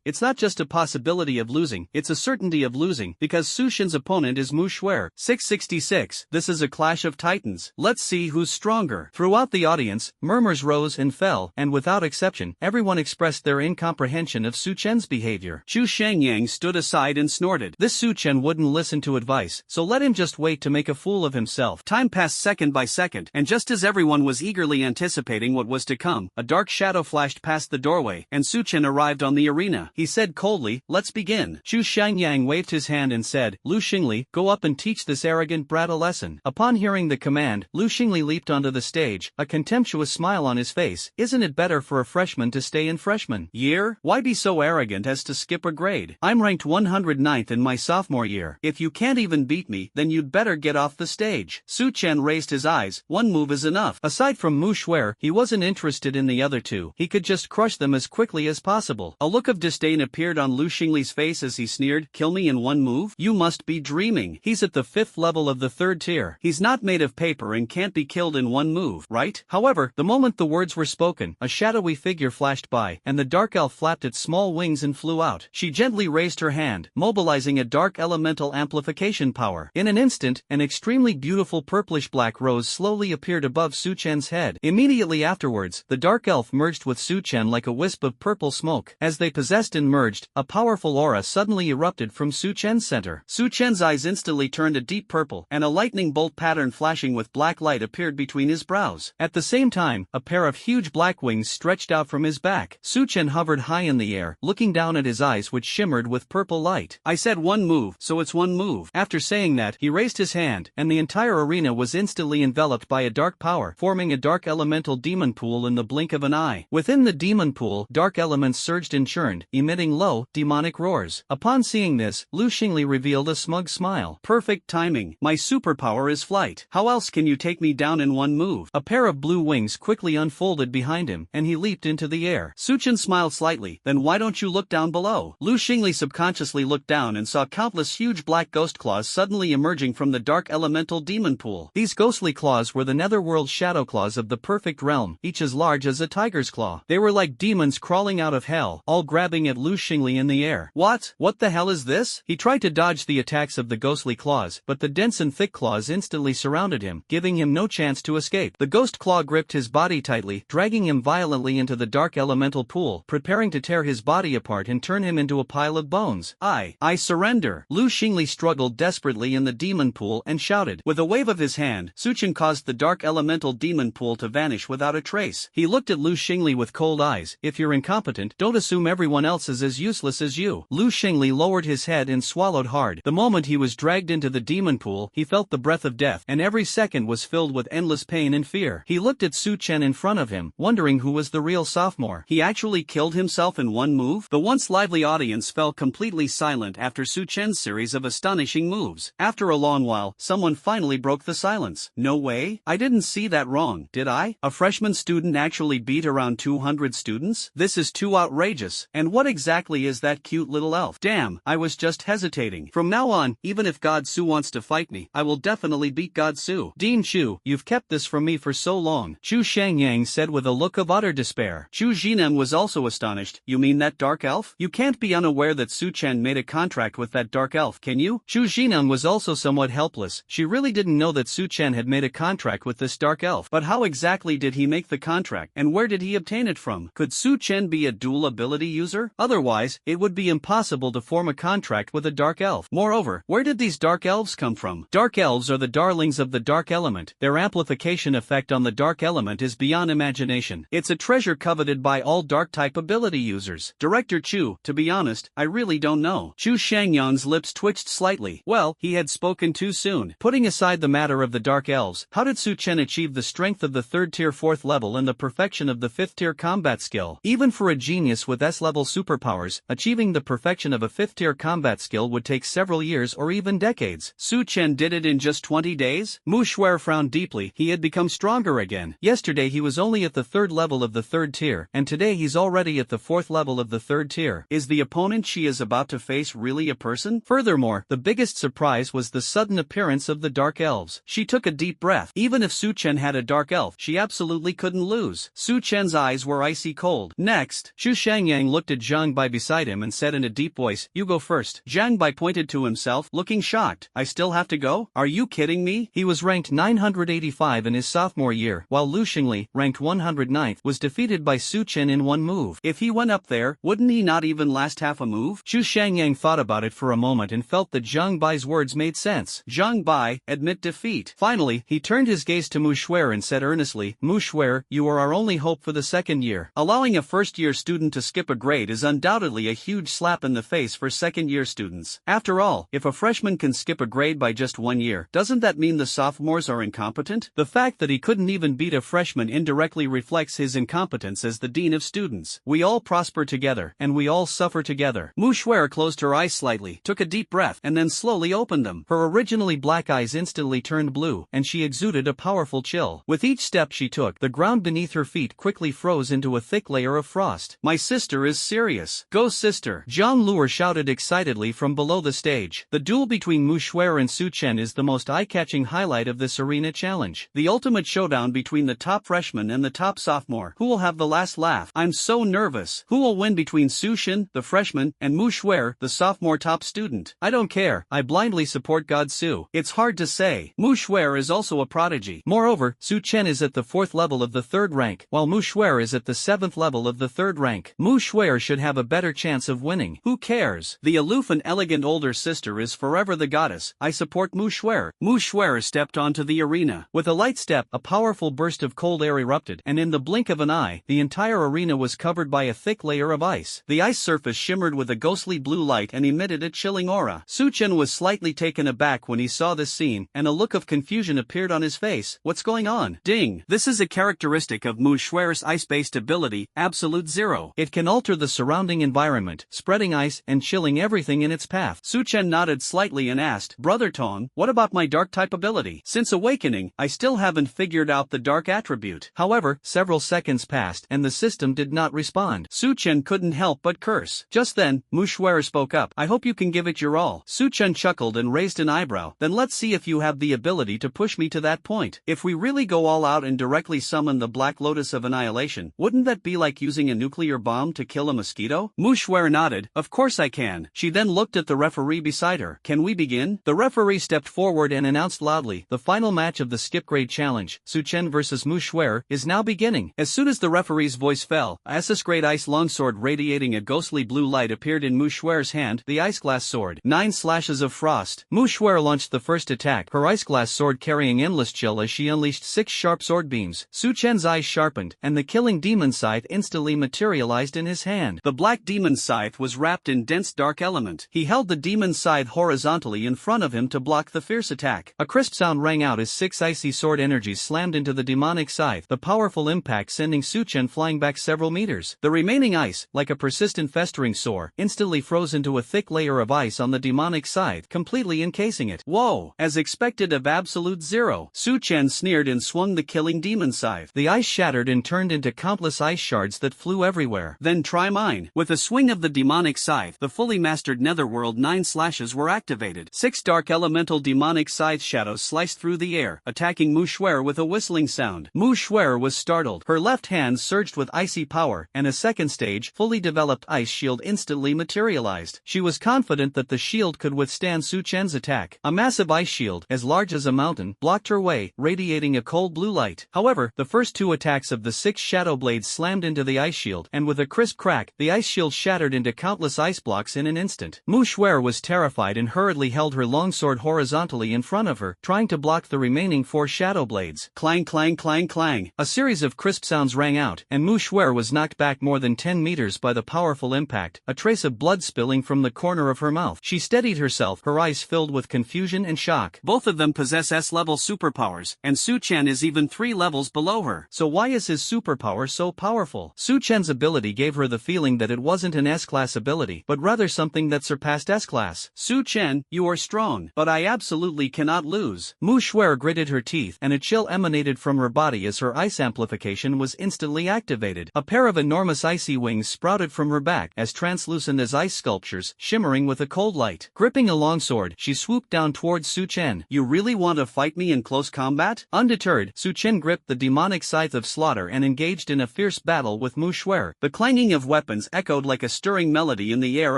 it's not just a possibility of losing, it's a certainty of losing, because Su Shin's opponent is Mu Shuer. 666. This is a clash of titans. Let's see who's stronger. Throughout the audience, murmurs rose and fell, and without exception, everyone expressed their incomprehension of Su Chen's behavior. Chu Shangyang stood aside and snorted. This Su Chen wouldn't listen to advice, so let him just wait to make a fool of himself. Time passed second by second, and just as everyone was eagerly anticipating what was to come, a dark shadow flashed past the doorway, and Su Chen arrived on the arena. He said coldly, let's begin. Chu Shangyang waved his hand and said, Lu Xingli, go up and teach this arrogant brat a lesson. Upon hearing the command, Lu Xingli leaped onto the stage, a contemptuous smile on his face. Isn't it better for a freshman to stay in freshman year? Why be so arrogant as to skip a grade? I'm ranked 109th in my sophomore year. If you can't even beat me, then you'd better get off the stage. Su Chen raised his eyes. One move is enough. Aside from Mu Shuer, he wasn't interested in the other two. He could just crush them as quickly as possible. A look of disdain appeared on Lu Xingli's face as he sneered, kill me in one move? You must be dreaming. He's at the 5th level of the 3rd tier. He's not made of paper and can't be killed in one move, right? However, the moment the words were spoken, a shadowy figure flashed by, and the dark elf flapped its small wings and flew out. She gently raised her hand, mobilizing a dark elemental amplification power. In an instant, an extremely beautiful purplish purplish black rose slowly appeared above Su Chen's head. Immediately afterwards, the dark elf merged with Su Chen like a wisp of purple smoke. As they possessed and merged, a powerful aura suddenly erupted from Su Chen's center. Su Chen's eyes instantly turned a deep purple, and a lightning bolt pattern flashing with black light appeared between his brows. At the same time, a pair of huge black wings stretched out from his back. Su Chen hovered high in the air, looking down at his eyes which shimmered with purple light. I said one move, so it's one move. After saying that, he raised his hand, and the entire arena was instantly enveloped by a dark power, forming a dark elemental demon pool in the blink of an eye. Within the demon pool, dark elements surged and churned, emitting low, demonic roars. Upon seeing this, Lu Xingli revealed a smug smile. Perfect timing. My superpower is flight. How else can you take me down in one move? A pair of blue wings quickly unfolded behind him, and he leaped into the air. Su Chen smiled slightly. Then why don't you look down below? Lu Xingli subconsciously looked down and saw countless huge black ghost claws suddenly emerging from the dark elemental demon pool. These ghostly claws were the netherworld shadow claws of the perfect realm, each as large as a tiger's claw. They were like demons crawling out of hell, all grabbing at Lu Xingli in the air. What the hell is this? He tried to dodge the attacks of the ghostly claws, but the dense and thick claws instantly surrounded him, giving him no chance to escape. The ghost claw gripped his body tightly, dragging him violently into the dark elemental pool, preparing to tear his body apart and turn him into a pile of bones. I surrender. Lu Xingli struggled desperately in the demon pool and shouted. With a wave of his hand, Su Chen caused the dark elemental demon pool to vanish without a trace. He looked at Lu Xingli with cold eyes. If you're incompetent, don't assume everyone else is as useless as you. Lu Xingli lowered his head and swallowed hard. The moment he was dragged into the demon pool, he felt the breath of death, and every second was filled with endless pain and fear. He looked at Su Chen in front of him, wondering who was the real sophomore. He actually killed himself in one move? The once lively audience fell completely silent after Su Chen's series of astonishing moves. After a long while, someone finally broke the silence. No way? I didn't see that wrong, did I? A freshman student actually beat around 200 students? This is too outrageous. And what exactly is that cute little elf? Damn, I was just hesitating. From now on, even if God Su wants to fight me, I will definitely beat God Su. Dean Chu, you've kept this from me for so long, Chu Shangyang said with a look of utter despair. Chu Jinan was also astonished. You mean that dark elf? You can't be unaware that Su Chen made a contract with that dark elf, can you? Chu Jinan was also somewhat helpless. She really didn't know that Su Chen had made a contract with this dark elf. But how exactly did he make the contract, and where did he obtain it from? Could Su Chen be a dual ability user? Otherwise, it would be impossible to form a contract with a dark elf. Moreover, where did these dark elves come from? Dark elves are the darlings of the dark element. Their amplification effect on the dark element is beyond imagination. It's a treasure coveted by all dark-type ability users. Director Chu, to be honest, I really don't know. Chu Shangyang's lips twitched slightly. Well, he had spoken too soon. Putting aside the matter of the dark elves, how did Su Chen achieve the strength of the 3rd tier 4th level and the perfection of the 5th tier combat skill? Even for a genius with S-level superpowers, achieving the perfection of a 5th tier combat skill would take several years or even decades. Su Chen did it in just 20 days? Mu Shuer frowned deeply. He had become stronger again. Yesterday he was only at the 3rd level of the 3rd tier, and today he's already at the 4th level of the 3rd tier. Is the opponent she is about to face really a person? Furthermore, the biggest surprise was the sudden appearance of the dark elves. She took a deep breath. Even if Su Chen had a dark elf, she absolutely couldn't lose. Su Chen's eyes were icy cold. Next, Chu Shangyang looked at Zhang Bai beside him and said in a deep voice, "You go first." Zhang Bai pointed to himself, looking shocked. I still have to go? Are you kidding me? He was ranked 985 in his sophomore year, while Lu Xingli, ranked 109th, was defeated by Su Chen in one move. If he went up there, wouldn't he not even last half a move? Chu Shangyang thought about it for a moment and felt that Zhang Bai's words made sense. Zhang Bai, admit defeat. Finally, he turned his gaze to Mu Shuer and said earnestly, Mu Shuer, you are our only hope for the 2nd year. Allowing a first-year student to skip a grade is undoubtedly a huge slap in the face for second-year students. After all, if a freshman can skip a grade by just 1 year, doesn't that mean the sophomores are incompetent? The fact that he couldn't even beat a freshman indirectly reflects his incompetence as the dean of students. We all prosper together, and we all suffer together. Mu Shuer closed her eyes slightly, took a deep breath, and then slowly opened them. Her originally black eyes instantly turned blue, and she exuded a powerful chill. With each step she took, the ground beneath her feet quickly froze into a thick layer of frost. My sister is serious. Go sister! Zhang Luer shouted excitedly from below the stage. The duel between Mu Shuer and Su Chen is the most eye-catching highlight of this arena challenge. The ultimate showdown between the top freshman and the top sophomore. Who will have the last laugh? I'm so nervous. Who will win between Su Chen, the freshman, and Mu Shuer, the sophomore top student? I don't care. I blindly support God Su. It's hard to say. Mu Shuer is also a prodigy. Moreover, Su Chen is at the 4th level of the 3rd rank, while Mu Shuer is at the 7th level of the 3rd rank. Mu Shuer should have a better chance of winning. Who cares? The aloof and elegant older sister is forever the goddess. I support Mu Shuer. Mu Shuer stepped onto the arena. With a light step, a powerful burst of cold air erupted, and in the blink of an eye, the entire arena was covered by a thick layer of ice. The ice surface shimmered with a ghostly blue light and emitted a chilling aura. Su Chen was slightly taken aback when he saw this scene, and a look of confusion appeared on his face. What's going on? Ding! This is a characteristic of Mu Shuer's ice-based ability, Absolute Zero. It can alter the surrounding environment, spreading ice and chilling everything in its path. Su Chen nodded slightly and asked, Brother Tong, what about my dark type ability? Since awakening, I still haven't figured out the dark attribute. However, several seconds passed and the system did not respond. Su Chen couldn't help but curse. Just then, Mu Shuer spoke up. I hope you can give it your all. Su Chen chuckled and raised an eyebrow. Then let's see if you have the ability to push me to that point. If we really go all out and directly summon the Black Lotus of Annihilation, wouldn't that be like using a nuclear bomb to kill a mosquito? Mu Shuer nodded. Of course I can. She then looked at the referee beside her. Can we begin? The referee stepped forward and announced loudly, the final match of the skip grade challenge, Su Chen vs Mu Shuer, is now beginning. As soon as the referee's voice fell, a SS grade ice longsword radiating a ghostly blue light appeared in Mu Shuer's hand, the ice glass sword. 9 slashes of frost. Mu Shuer launched the first attack, her ice glass sword carrying endless chill as she unleashed 6 sharp sword beams. Su Chen's eyes sharpened, and the killing demon scythe instantly materialized in his hand. The black demon scythe was wrapped in dense dark element. He held the demon scythe horizontally in front of him to block the fierce attack. A crisp sound rang out as 6 icy sword energies slammed into the demonic scythe, the powerful impact sending Su Chen flying back several meters. The remaining ice, like a persistent festering sore, instantly froze into a thick layer of ice on the demonic scythe, completely encasing it. Whoa! As expected of Absolute Zero, Su Chen sneered and swung the killing demon scythe. The ice shattered and turned into countless ice shards that flew everywhere. Then try mine. With a swing of the demonic scythe, the fully mastered Netherworld 9 slashes were activated. 6 dark elemental demonic scythe shadows sliced through the air, attacking Mu Shuer with a whistling sound. Mu Shuer was startled. Her left hand surged with icy power, and a second stage, fully developed ice shield instantly materialized. She was confident that the shield could withstand Su Chen's attack. A massive ice shield, as large as a mountain, blocked her way, radiating a cold blue light. However, the first 2 attacks of the 6 shadow blades slammed into the ice shield, and with a crisp crack, the ice shield shattered into countless ice blocks in an instant. Mu Shuer was terrified and hurriedly held her longsword horizontally in front of her, trying to block the remaining 4 shadow blades. Clang clang clang clang. A series of crisp sounds rang out, and Mu Shuer was knocked back more than 10 meters by the powerful impact, a trace of blood spilling from the corner of her mouth. She steadied herself, her eyes filled with confusion and shock. Both of them possess S-level superpowers, and Su Chen is even 3 levels below her. So why is his superpower so powerful? Su Chen's ability gave her the feeling that it wasn't an S-class ability, but rather something that surpassed S-class. Su Chen, you are strong, but I absolutely cannot lose. Mu Shuer gritted her teeth, and a chill emanated from her body as her ice amplification was instantly activated. A pair of enormous icy wings sprouted from her back, as translucent as ice sculptures, shimmering with a cold light. Gripping a longsword, she swooped down towards Su Chen. You really want to fight me in close combat? Undeterred, Su Chen gripped the demonic scythe of slaughter and engaged in a fierce battle with Mu Shuer. The clanging of weapons echoed like a stirring melody in the air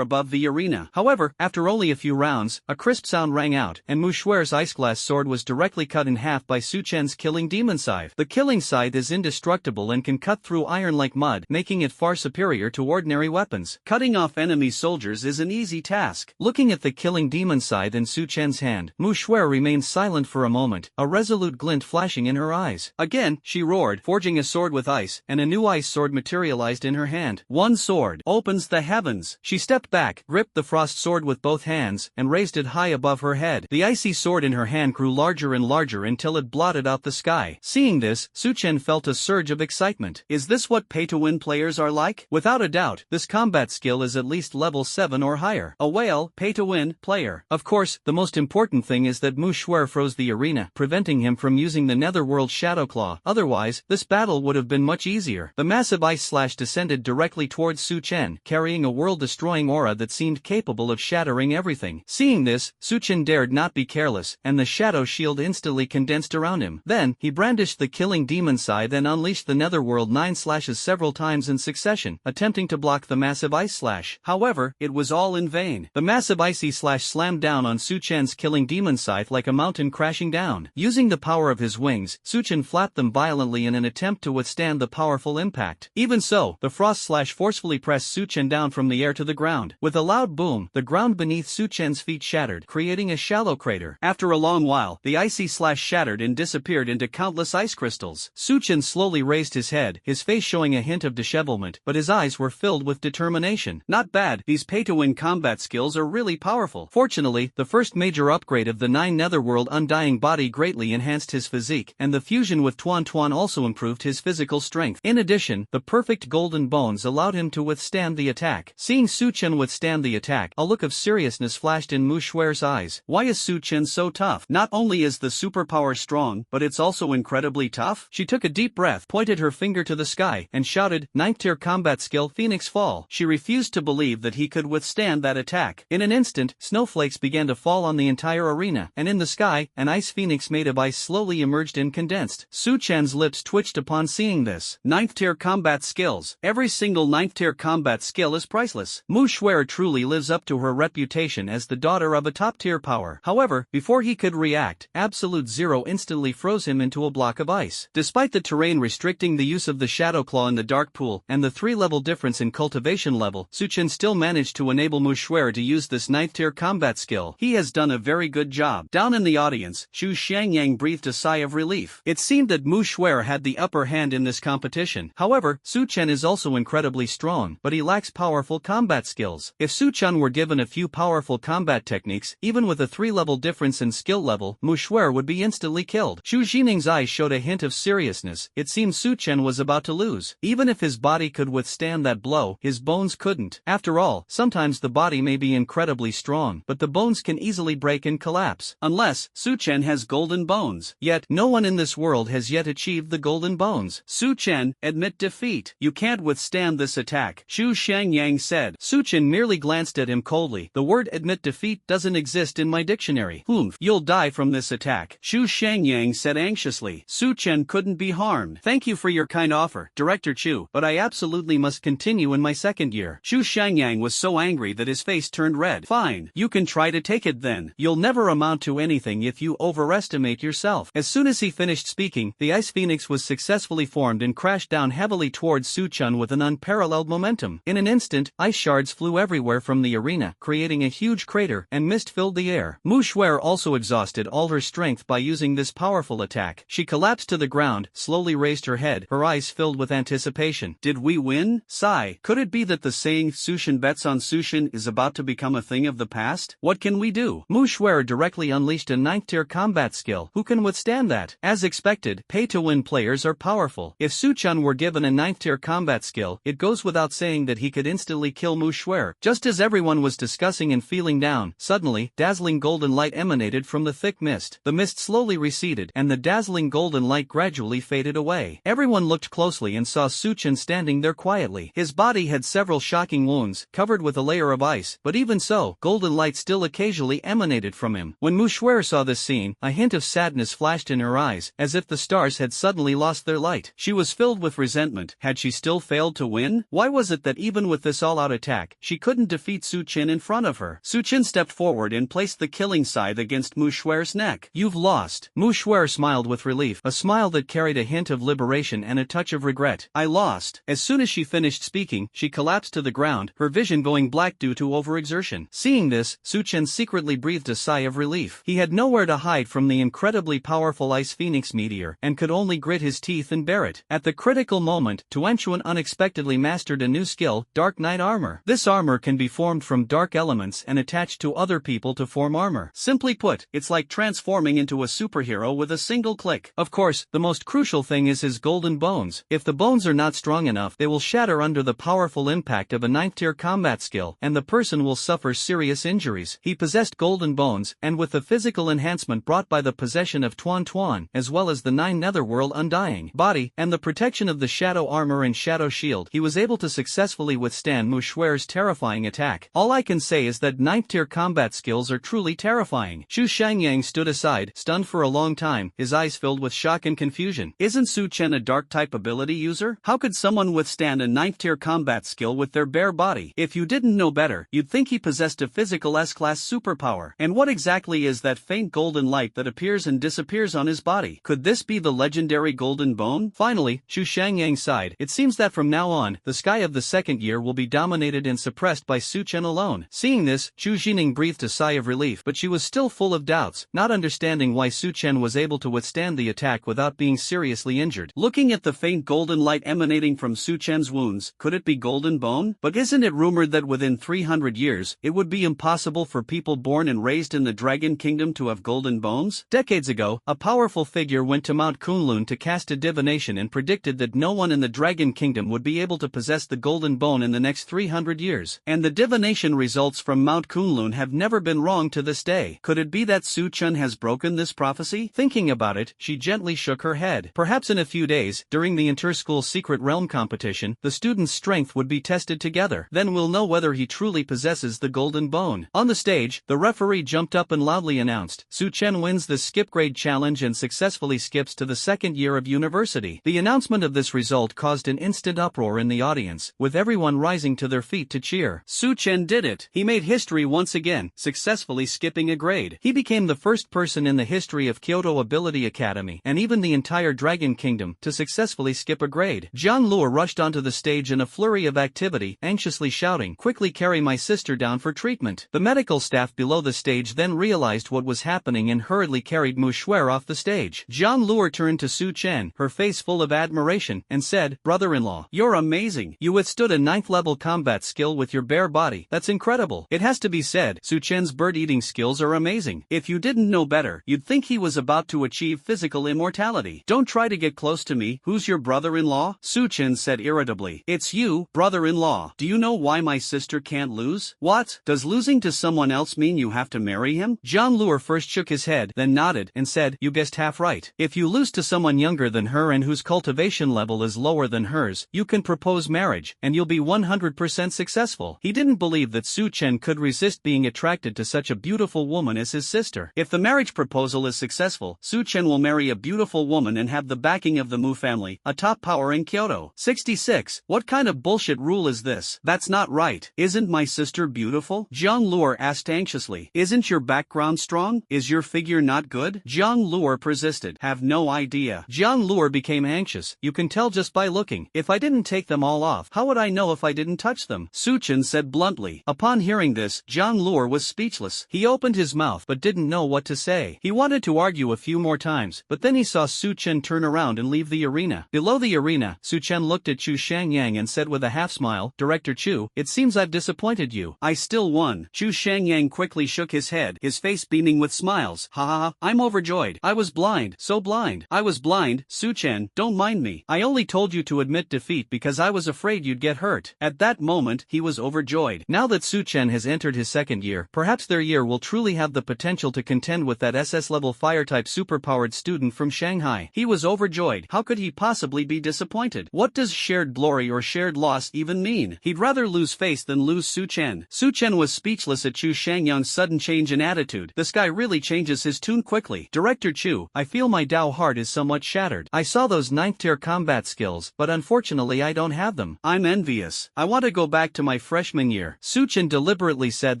above the arena. However, after only a few rounds, a crisp sound rang out, and Mu Shuer's ice glass sword was directly cut in half by Su Chen's killing demon scythe. The killing scythe is indestructible and can cut through iron like mud, making it far superior to ordinary weapons. Cutting off enemy soldiers is an easy task. Looking at the killing demon scythe in Su Chen's hand, Mu Shuer remained silent for a moment, a resolute glint flashing in her eyes. Again, she roared, forging a sword with ice, and a new ice sword materialized in her hand. One sword opens the heavens. She stepped back, gripped the frost sword with both hands, and raised it high above her head. The icy sword in her hand grew larger and larger until it blotted out the sky. Seeing this, Su Chen felt a surge of excitement. Is this what pay-to-win players are like? Without a doubt, this combat skill is at least level 7 or higher. A whale, pay-to-win, player. Of course, the most important thing is that Mu Shuer froze the arena, preventing him from using the Netherworld Shadow Claw. Otherwise, this battle would have been much easier. The massive ice slash descended directly towards Su Chen, carrying a world-destroying aura that seemed capable of shattering everything. Seeing this, Su Chen dared not be careless, and the shadow shield instantly condensed around him. Then, he brandished the killing demon scythe and unleashed the Netherworld 9 slashes several times in succession, attempting to block the massive ice slash. However, it was all in vain. The massive icy slash slammed down on Su Chen's killing demon scythe like a mountain crashing down. Using the power of his wings, Suchin flapped them violently in an attempt to withstand the powerful impact. Even so, the frost slash forcefully pressed Suchin down from the air to the ground. With a loud boom, the ground beneath Suchin's feet shattered, creating a shallow crater. After a long while, the icy slash shattered and disappeared into countless ice crystals. Suchin slowly raised his head, his face showing a hint of dishevelment, but his eyes were filled with determination. Not bad, these pay-to-win combat skills are really powerful. Fortunately, the first major upgrade of the 9 Netherworld Undying body greatly enhanced his physique, and the fusion with Tuan Tuan also improved his physical strength. In addition, the perfect golden bones allowed him to withstand the attack. Seeing Suchin withstand the attack, a look of seriousness flashed in Mu Xuer's eyes. Why is Suchin so tough? Not only is the superpower strong, but it's also incredibly tough? She took a deep breath, pointed her finger to the sky, and shouted, "9th tier combat skill Phoenix Fall." She refused to believe that he could withstand that attack. In an instant, snowflakes began to fall on the entire arena, and in the sky, an ice phoenix made of ice slowly emerged and condensed. Suchin's lips twitched upon seeing this. 9th tier combat skills. Every single 9th tier combat skill is priceless. Mu Xuer truly lives up to her reputation as the daughter of a top tier power. However, before he could react, Absolute Zero instantly froze him into a block of ice. Despite the terrain restricting the use of the Shadow Claw in the Dark Pool, and the 3-level difference in cultivation level, Suchin still managed to enable Mu Xuer to use this 9th tier combat skill. He has done a very good job. Down in the audience, Xu Xiangyang breathed a sigh of relief. It seemed that Mu Xuer had the upper hand in this competition. However, Suchin is also incredibly strong, but he lacks powerful combat skills. If Suchin were given a few powerful combat techniques, even with a 3-level difference in skill level, Mu Xuer would be instantly killed. Xu Xining's eyes showed a hint of seriousness. It seemed Suchin was about to lose. Even if his body could withstand that blow, his bones couldn't. After all, sometimes the body may be incredibly strong, but the bones can easily break and collapse. Unless, Suchin has golden bones. Yet, no one in this world has yet achieved the golden bones. Suchin, admit defeat. You can't withstand this attack, Xu Xiangyang said. Suchin merely glanced at him coldly. The word admit defeat doesn't exist in my dictionary. You'll die from this attack, Xu Xiangyang said anxiously. Suchin couldn't be harmed. Thank you for your kind offer, Director Chu, but I absolutely must continue in my second year. Xu Xiangyang was so angry that his face turned red. Fine, you can try to take it then. You'll never amount to anything if you overestimate yourself. As soon as he finished speaking, the Ice Phoenix was successfully formed and crashed down heavily towards Suchin with an unparalleled momentum. In an instant, ice shards flew everywhere from the arena, creating a huge crater, and mist filled the air. Mu Xuer also exhausted all her strength by using this powerful attack. She collapsed to the ground, slowly raised her head, her eyes filled with anticipation. Did we win? Sigh. Could it be that the saying Sushin bets on Sushin is about to become a thing of the past? What can we do? Mu Xuer directly unleashed a 9th tier combat skill. Who can withstand that? As expected, pay-to-win players are powerful. If Suchin were given a 9th tier combat skill, it goes without saying that he could instantly kill Mu Xuer. Just as everyone was discussing and feeling down, suddenly, dazzling golden light emanated from the thick mist. The mist slowly receded, and the dazzling golden light gradually faded away. Everyone looked closely and saw Suchin standing there quietly. His body had several shocking wounds, covered with a layer of ice, but even so, golden light still occasionally emanated from him. When Mu Xuer saw this scene, a hint of sadness flashed in her eyes, as if the stars had suddenly lost their light. She was filled with resentment. Had she still failed to win? Why was it that even with this all-out attack, she couldn't defeat Suchin in front of her? Suchin stepped forward and placed the killing scythe against Mu Xuer's neck. You've lost. Mu Xuer smiled with relief, a smile that carried a hint of liberation and a touch of regret. I lost. As soon as she finished speaking, she collapsed to the ground, her vision going black due to overexertion. Seeing this, Suchin secretly breathed a sigh of relief. He had nowhere to hide from the incredibly powerful Ice Phoenix meteor, and could only grit his teeth and bear it. At the critical moment, Tuanchuan unexpectedly mastered a new skill, Dark Knight Armor. This armor can be formed from dark elements and attached to other people to form armor. Simply put, it's like transforming into a superhero with a single click. Of course, the most crucial thing is his golden bones. If the bones are not strong enough, they will shatter under the powerful impact of a 9th tier combat skill, and the person will suffer serious injuries. He possessed golden bones, and with the physical enhancement brought by the possession of Tuan Tuan, as well as the 9 Netherworld Undying body, and the protection of the Shadow Armor and Shadow Shield, he was able to successfully withstand Mu Xuer's terrifying attack. All I can say is that 9th tier combat skills are truly terrifying. Xu Xiangyang stood aside, stunned for a long time, his eyes filled with shock and confusion. Isn't Suchin a dark type ability user? How could someone withstand a 9th tier combat skill with their bare body? If you didn't know better, you'd think he possessed a physical S-class superpower. And what exactly is that faint golden light that appears and disappears on his body. Could this be the legendary golden bone? Finally, Xu Shangyang sighed. It seems that from now on, the sky of the second year will be dominated and suppressed by Su Chen alone. Seeing this, Chu Jining breathed a sigh of relief, but she was still full of doubts, not understanding why Su Chen was able to withstand the attack without being seriously injured. Looking at the faint golden light emanating from Su Chen's wounds, could it be golden bone? But isn't it rumored that within 300 years, it would be impossible for people born and raised in the Dragon Kingdom to have golden bones? Decades ago, a powerful figure went to Mount Kunlun to cast a divination and predicted that no one in the Dragon Kingdom would be able to possess the golden bone in the next 300 years. And the divination results from Mount Kunlun have never been wrong to this day. Could it be that Su Chen has broken this prophecy? Thinking about it, she gently shook her head. Perhaps in a few days, during the inter-school secret realm competition, the student's strength would be tested together. Then we'll know whether he truly possesses the golden bone. On the stage, the referee jumped up and loudly announced, Su Chen wins the skip grade challenge and successfully skips to the second year of university. The announcement of this result caused an instant uproar in the audience, with everyone rising to their feet to cheer. Su Chen did it. He made history once again, successfully skipping a grade. He became the first person in the history of Kyoto Ability Academy, and even the entire Dragon Kingdom, to successfully skip a grade. Jiang Luo rushed onto the stage in a flurry of activity, anxiously shouting, quickly carry my sister down for treatment. The medical staff below the stage then realized what was happening and hurriedly carried Mu Shuer off the stage. Jiang Luo turned to Su Chen, her face full of admiration, and said, brother-in-law, you're amazing. You withstood a 9th level combat skill with your bare body. That's incredible. It has to be said, Su Chen's bird-eating skills are amazing. If you didn't know better, you'd think he was about to achieve physical immortality. Don't try to get close to me. Who's your brother-in-law? Su Chen said irritably. It's you, brother-in-law. Do you know why my sister can't lose? What? Does losing to someone else mean you have to marry him? Jiang Luo first shook his head, then nodded, and said, you guessed half right. If you lose to someone younger than her and whose cultivation level is lower than hers, you can propose marriage, and you'll be 100% successful. He didn't believe that Su Chen could resist being attracted to such a beautiful woman as his sister. If the marriage proposal is successful, Su Chen will marry a beautiful woman and have the backing of the Mu family, a top power in Kyoto. 66. What kind of bullshit rule is this? That's not right. Isn't my sister beautiful? Jiang Luo asked anxiously. Isn't your background strong? Is your figure not good? Jiang Luo persisted. Have no idea. Jiang Luo became anxious. You can tell just by looking. If I didn't take them all off, how would I know if I didn't touch them? Su Chen said bluntly. Upon hearing this, Jiang Luo was speechless. He opened his mouth but didn't know what to say. He wanted to argue a few more times, but then he saw Su Chen turn around and leave the arena. Below the arena, Su Chen looked at Chu Shangyang and said with a half smile, Director Chu, it seems I've disappointed you. I still won. Chu Shangyang quickly shook his head, his face beaming with smiles. Ha ha ha, I'm overjoyed. I was blind, so blind. I was blind. Su Chen, don't mind me. I only told you to admit defeat because I was afraid you'd get hurt. At that moment, he was overjoyed. Now that Su Chen has entered his second year, perhaps their year will truly have the potential to contend with that SS level fire-type superpowered student from Shanghai. He was overjoyed. How could he possibly be disappointed? What does shared glory or shared loss even mean? He'd rather lose face than lose Su Chen. Su Chen was speechless at Chu Shangyang's sudden change in attitude. This guy really changes his tune quickly. Director Chu, I feel my Dao heart is somewhat shattered. I saw those 9th tier combat skills, but unfortunately I don't have them. I'm envious. I want to go back to my freshman year. Su Chen deliberately said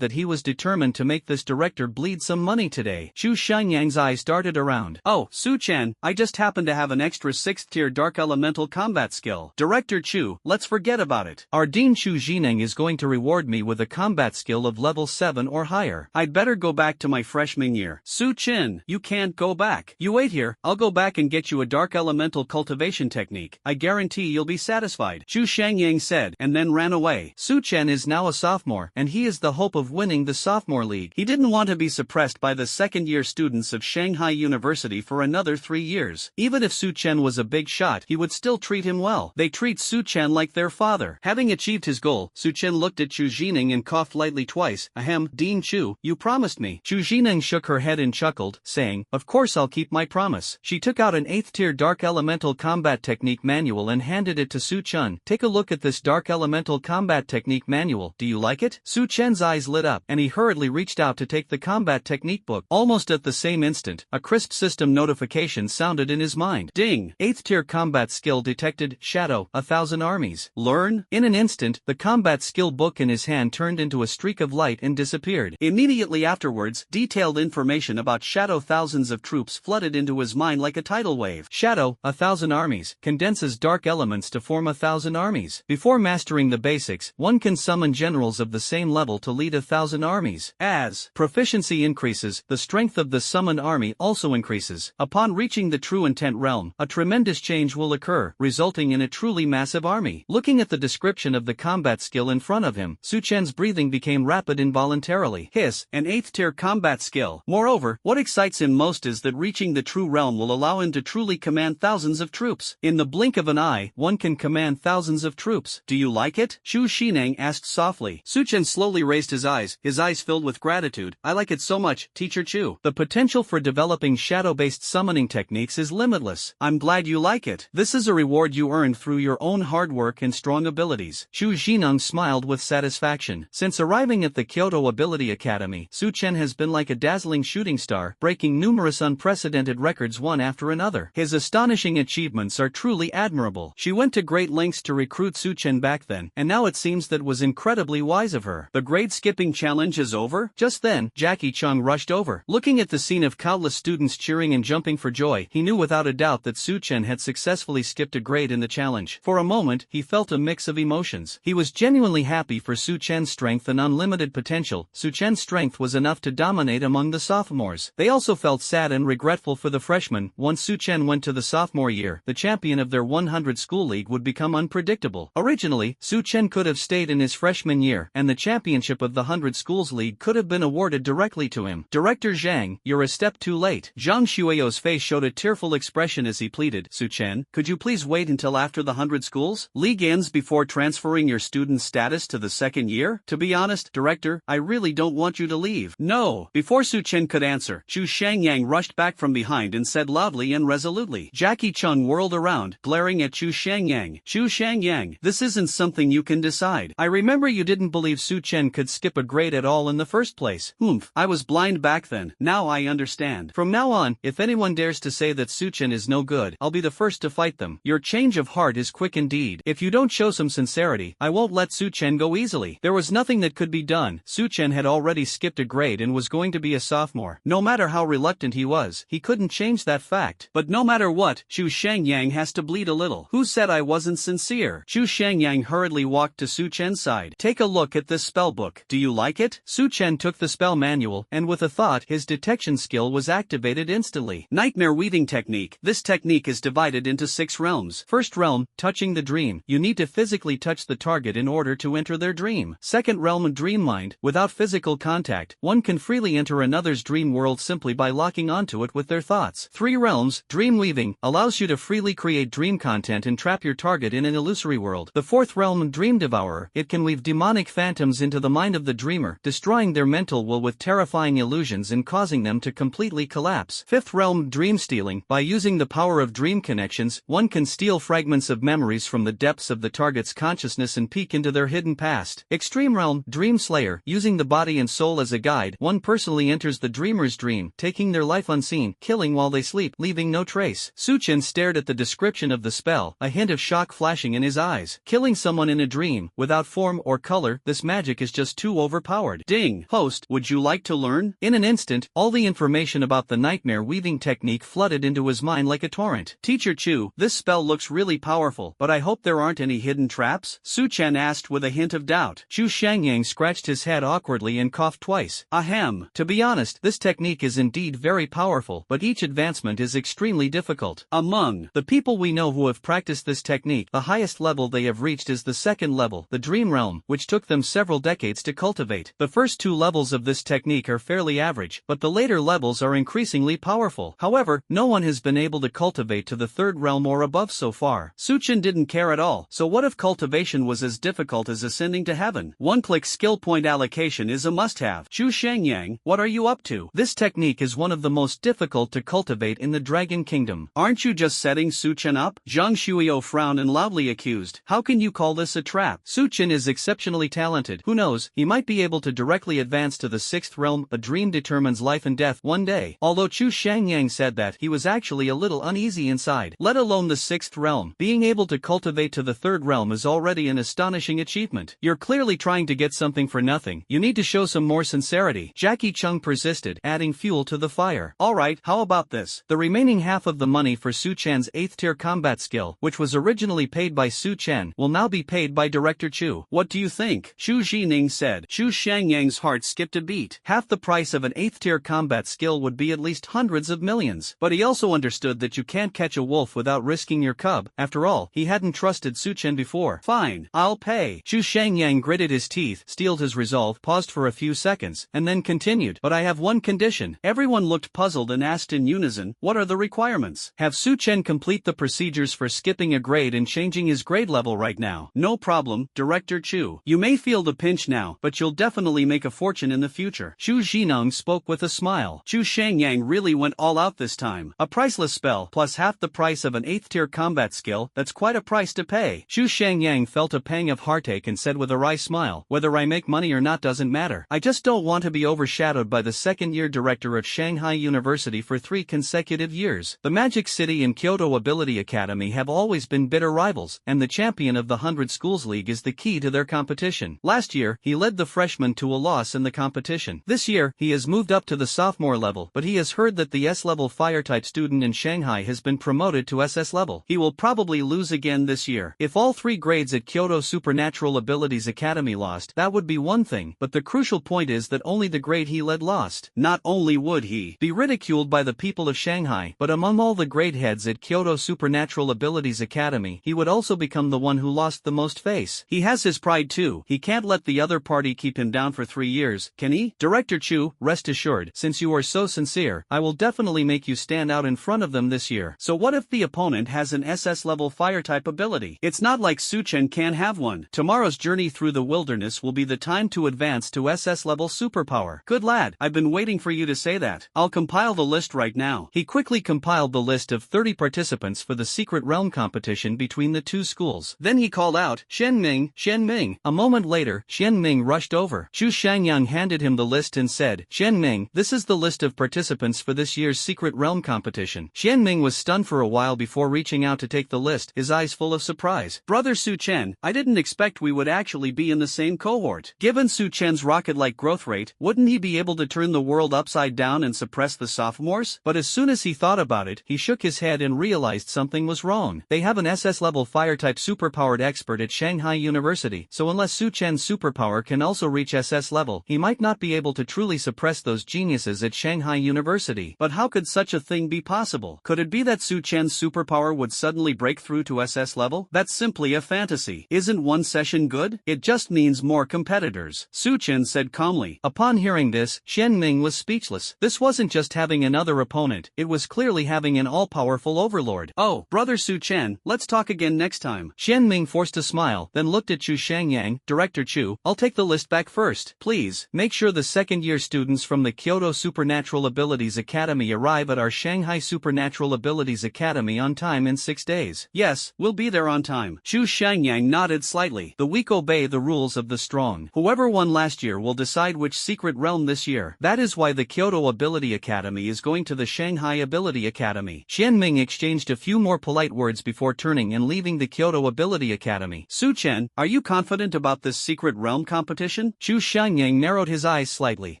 that he was determined to make this director bleed some money today. Chu Shangyang's eyes darted around. Oh, Su Chen, I just happen to have an extra 6th tier dark elemental combat skill. Director Chu, let's forget about it. Our Dean Chu Jining is going to reward me with a combat skill of level 7 or higher. I'd better go back to my freshman year. Su Chen, you can't go back. You wait here, I'll go back and get you a dark elemental cultivation technique. I guarantee you'll be satisfied. Chu Shangyang said, and then ran away. Su Chen is now a sophomore, and he is the hope of winning the sophomore league. He didn't want to be suppressed by the second-year students of Shanghai University for another 3 years. Even if Su Chen was a big shot, he would still treat him well. They treat Su Chen like their father. Having achieved his goal, Su Chen looked at Chu Jining and coughed lightly twice. Ahem, Dean Chu, you promised me. Chu Jining shook her head and chuckled, saying, of course I'll keep my promise. She took out an 8th tier dark elemental combat technique manual and handed it to Su Chen. Take a look at this dark elemental combat technique manual. Do you like it? Su Chen's eyes lit up, and he hurriedly reached out to take the combat technique book. Almost at the same instant, a crisp system notification sounded in his mind. Ding! 8th tier combat skill detected. Shadow, 1,000 armies. Learn? In an instant, the combat skill book in his hand turned into a streak of light and disappeared. Immediately afterwards, detailed information information about Shadow. Thousands of troops flooded into his mind like a tidal wave. Shadow, 1,000 armies, condenses dark elements to form 1,000 armies. Before mastering the basics, one can summon generals of the same level to lead 1,000 armies. As proficiency increases, the strength of the summoned army also increases. Upon reaching the true intent realm, a tremendous change will occur, resulting in a truly massive army. Looking at the description of the combat skill in front of him, Su Chen's breathing became rapid involuntarily. Hiss, an 8th tier combat skill. Moreover, what excites him most is that reaching the true realm will allow him to truly command thousands of troops. In the blink of an eye, one can command thousands of troops. Do you like it? Chu Xineng asked softly. Su Chen slowly raised his eyes filled with gratitude. I like it so much, Teacher Chu. The potential for developing shadow-based summoning techniques is limitless. I'm glad you like it. This is a reward you earned through your own hard work and strong abilities. Chu Xineng smiled with satisfaction. Since arriving at the Kyoto Ability Academy, Su Chen has been like a dazzling shooting star, breaking numerous unprecedented records one after another. His astonishing achievements are truly admirable. She went to great lengths to recruit Su Chen back then, and now it seems that was incredibly wise of her. The grade skipping challenge is over? Just then, Jackie Chung rushed over. Looking at the scene of countless students cheering and jumping for joy, he knew without a doubt that Su Chen had successfully skipped a grade in the challenge. For a moment, he felt a mix of emotions. He was genuinely happy for Su Chen's strength and unlimited potential. Su Chen's strength was enough to dominate among the sophomores. They also felt sad and regretful for the freshmen. Once Su Chen went to the sophomore year, the champion of their 100 school league would become unpredictable. Originally, Su Chen could have stayed in his freshman year, and the championship of the 100 schools league could have been awarded directly to him. Director Zhang, you're a step too late. Zhang Xueyo's face showed a tearful expression as he pleaded. Su Chen, could you please wait until after the 100 schools league ends before transferring your student status to the second year? To be honest, Director, I really don't want you to leave. No. Before Su Chen could answer, Chu Shangyang rushed back from behind and said loudly and resolutely. Jackie Chung whirled around, glaring at Chu Shangyang. Chu Shangyang, this isn't something you can decide. I remember you didn't believe Su Chen could skip a grade at all in the first place. I was blind back then. Now I understand. From now on, if anyone dares to say that Su Chen is no good, I'll be the first to fight them. Your change of heart is quick indeed. If you don't show some sincerity, I won't let Su Chen go easily. There was nothing that could be done. Su Chen had already skipped a grade and was going to be a sophomore. No matter how reluctant he was, he couldn't change that fact. But no matter what, Chu Shangyang has to bleed a little. Who said I wasn't sincere? Chu Shangyang hurriedly walked to Su Chen's side. Take a look at this spellbook. Do you like it? Su Chen took the spell manual, and with a thought, his detection skill was activated instantly. Nightmare weaving technique. This technique is divided into 6 realms. First realm, touching the dream. You need to physically touch the target in order to enter their dream. Second realm, dream mind. Without physical contact, one can freely enter another's dream world simply by locking onto it with their thoughts. 3 realms, dream weaving, allows you to freely create dream content and trap your target in an illusory world. The 4th realm, dream devourer. It can weave demonic phantoms into the mind of the dreamer, destroying their mental will with terrifying illusions and causing them to completely collapse. 5th realm, dream stealing. By using the power of dream connections, one can steal fragments of memories from the depths of the target's consciousness and peek into their hidden past. Extreme realm, dream slayer. Using the body and soul as a guide, one personally enters the dreamer's dream, taking their life unseen, killing while they sleep, leaving no trace. Su Chen stared at the description of the spell, a hint of shock flashing in his eyes. Killing someone in a dream, without form or color, this magic is just too overpowered. Ding! Host, would you like to learn? In an instant, all the information about the nightmare weaving technique flooded into his mind like a torrent. Teacher Chu, this spell looks really powerful, but I hope there aren't any hidden traps? Su Chen asked with a hint of doubt. Chu Shangyang scratched his head awkwardly and coughed twice. Ahem. To be honest, this technique is indeed very powerful, but each advancement is extremely difficult. Among the people we know who have practiced this technique, the highest level they have reached is the 2nd level, the dream realm, which took them several decades to cultivate. The first 2 levels of this technique are fairly average, but the later levels are increasingly powerful. However, no one has been able to cultivate to the 3rd realm or above so far. Su Chen didn't care at all. So what if cultivation was as difficult as ascending to heaven? One-click skill point allocation is a must-have. Chu Shangyang, what are you up to? This technique is one of the most difficult to cultivate in the Dragon Kingdom. Aren't you just setting Su Chen up? Zhang Shuio frowned and loudly accused. How can you call this a trap? Su Chen is exceptionally talented. Who knows, he might be able to directly advance to the 6th realm. A dream determines life and death one day. Although Chu Shangyang said that, he was actually a little uneasy inside. Let alone the 6th realm. Being able to cultivate to the 3rd realm is already an astonishing achievement. You're clearly trying to get something for nothing. You need to show some more sincerity. Jackie Chung persisted. persisted, adding fuel to the fire. Alright, how about this? The remaining half of the money for Su Chen's 8th tier combat skill, which was originally paid by Su Chen, will now be paid by Director Chu. What do you think? Xu Jining said. Xu Shangyang's heart skipped a beat. Half the price of an 8th tier combat skill would be at least hundreds of millions. But he also understood that you can't catch a wolf without risking your cub. After all, he hadn't trusted Su Chen before. Fine, I'll pay. Xu Shangyang gritted his teeth, steeled his resolve, paused for a few seconds, and then continued. But I have one condition. Everyone looked puzzled and asked in unison, what are the requirements? Have Su Chen complete the procedures for skipping a grade and changing his grade level right now. No problem, Director Chu. You may feel the pinch now, but you'll definitely make a fortune in the future. Xu Jineng spoke with a smile. Xu Shangyang really went all out this time. A priceless spell, plus half the price of an 8th tier combat skill, that's quite a price to pay. Xu Shangyang felt a pang of heartache and said with a wry smile, whether I make money or not doesn't matter. I just don't want to be overshadowed by the second-year director of Shanghai University for 3 consecutive years. The Magic City and Kyoto Ability Academy have always been bitter rivals, and the champion of the 100 Schools League is the key to their competition. Last year, he led the freshmen to a loss in the competition. This year, he has moved up to the sophomore level, but he has heard that the S-level fire-type student in Shanghai has been promoted to SS level. He will probably lose again this year. If all 3 grades at Kyoto Supernatural Abilities Academy lost, that would be one thing, but the crucial point is that only the grade he led lost. Not only would he be ridiculed by the people of Shanghai, but among all the grade heads at Kyoto Supernatural Abilities Academy, he would also become the one who lost the most face. He has his pride too. He can't let the other party keep him down for 3 years, can he? Director Chu, rest assured, since you are so sincere, I will definitely make you stand out in front of them this year. So what if the opponent has an SS level fire type ability? It's not like Su Chen can't have one. Tomorrow's journey through the wilderness will be the time to advance to SS level superpower. Good lad, I've been waiting for you to say that. I'll compile the list right now. He quickly compiled the list of 30 participants for the Secret Realm competition between the 2 schools. Then he called out, Shen Ming, Shen Ming. A moment later, Shen Ming rushed over. Xu Shangyang handed him the list and said, Shen Ming, this is the list of participants for this year's Secret Realm competition. Shen Ming was stunned for a while before reaching out to take the list, his eyes full of surprise. Brother Su Chen, I didn't expect we would actually be in the same cohort. Given Su Chen's rocket-like growth rate, wouldn't he be able to turn the world upside down and suppress the sophomores? But as soon as he thought about it, he shook his head and realized something was wrong. They have an SS-level fire-type superpowered expert at Shanghai University, so unless Su Chen's superpower can also reach SS level, he might not be able to truly suppress those geniuses at Shanghai University. But how could such a thing be possible? Could it be that Su Chen's superpower would suddenly break through to SS level? That's simply a fantasy. Isn't one session good? It just means more competitors. Su Chen said calmly. Upon hearing this, Shen Ming was speechless. This wasn't just having another opponent, it was clearly having an all-powerful overlord. Oh, brother Su Chen, let's talk again next time. Shen Ming forced a smile, then looked at Xu Shangyang. Director Chu, I'll take the list back first. Please, make sure the second-year students from the Kyoto Supernatural Abilities Academy arrive at our Shanghai Supernatural Abilities Academy on time in 6 days. Yes, we'll be there on time. Xu Shangyang nodded slightly. The weak obey the rules of the strong. Whoever won last year will decide which secret realm this year. That is why the Kyoto Ability Academy is going to the Shanghai Ability Academy. Xian Ming exchanged a few more polite words before turning and leaving the Kyoto Ability Academy. Su Chen, are you confident about this secret realm competition? Xu Shangyang narrowed his eyes slightly.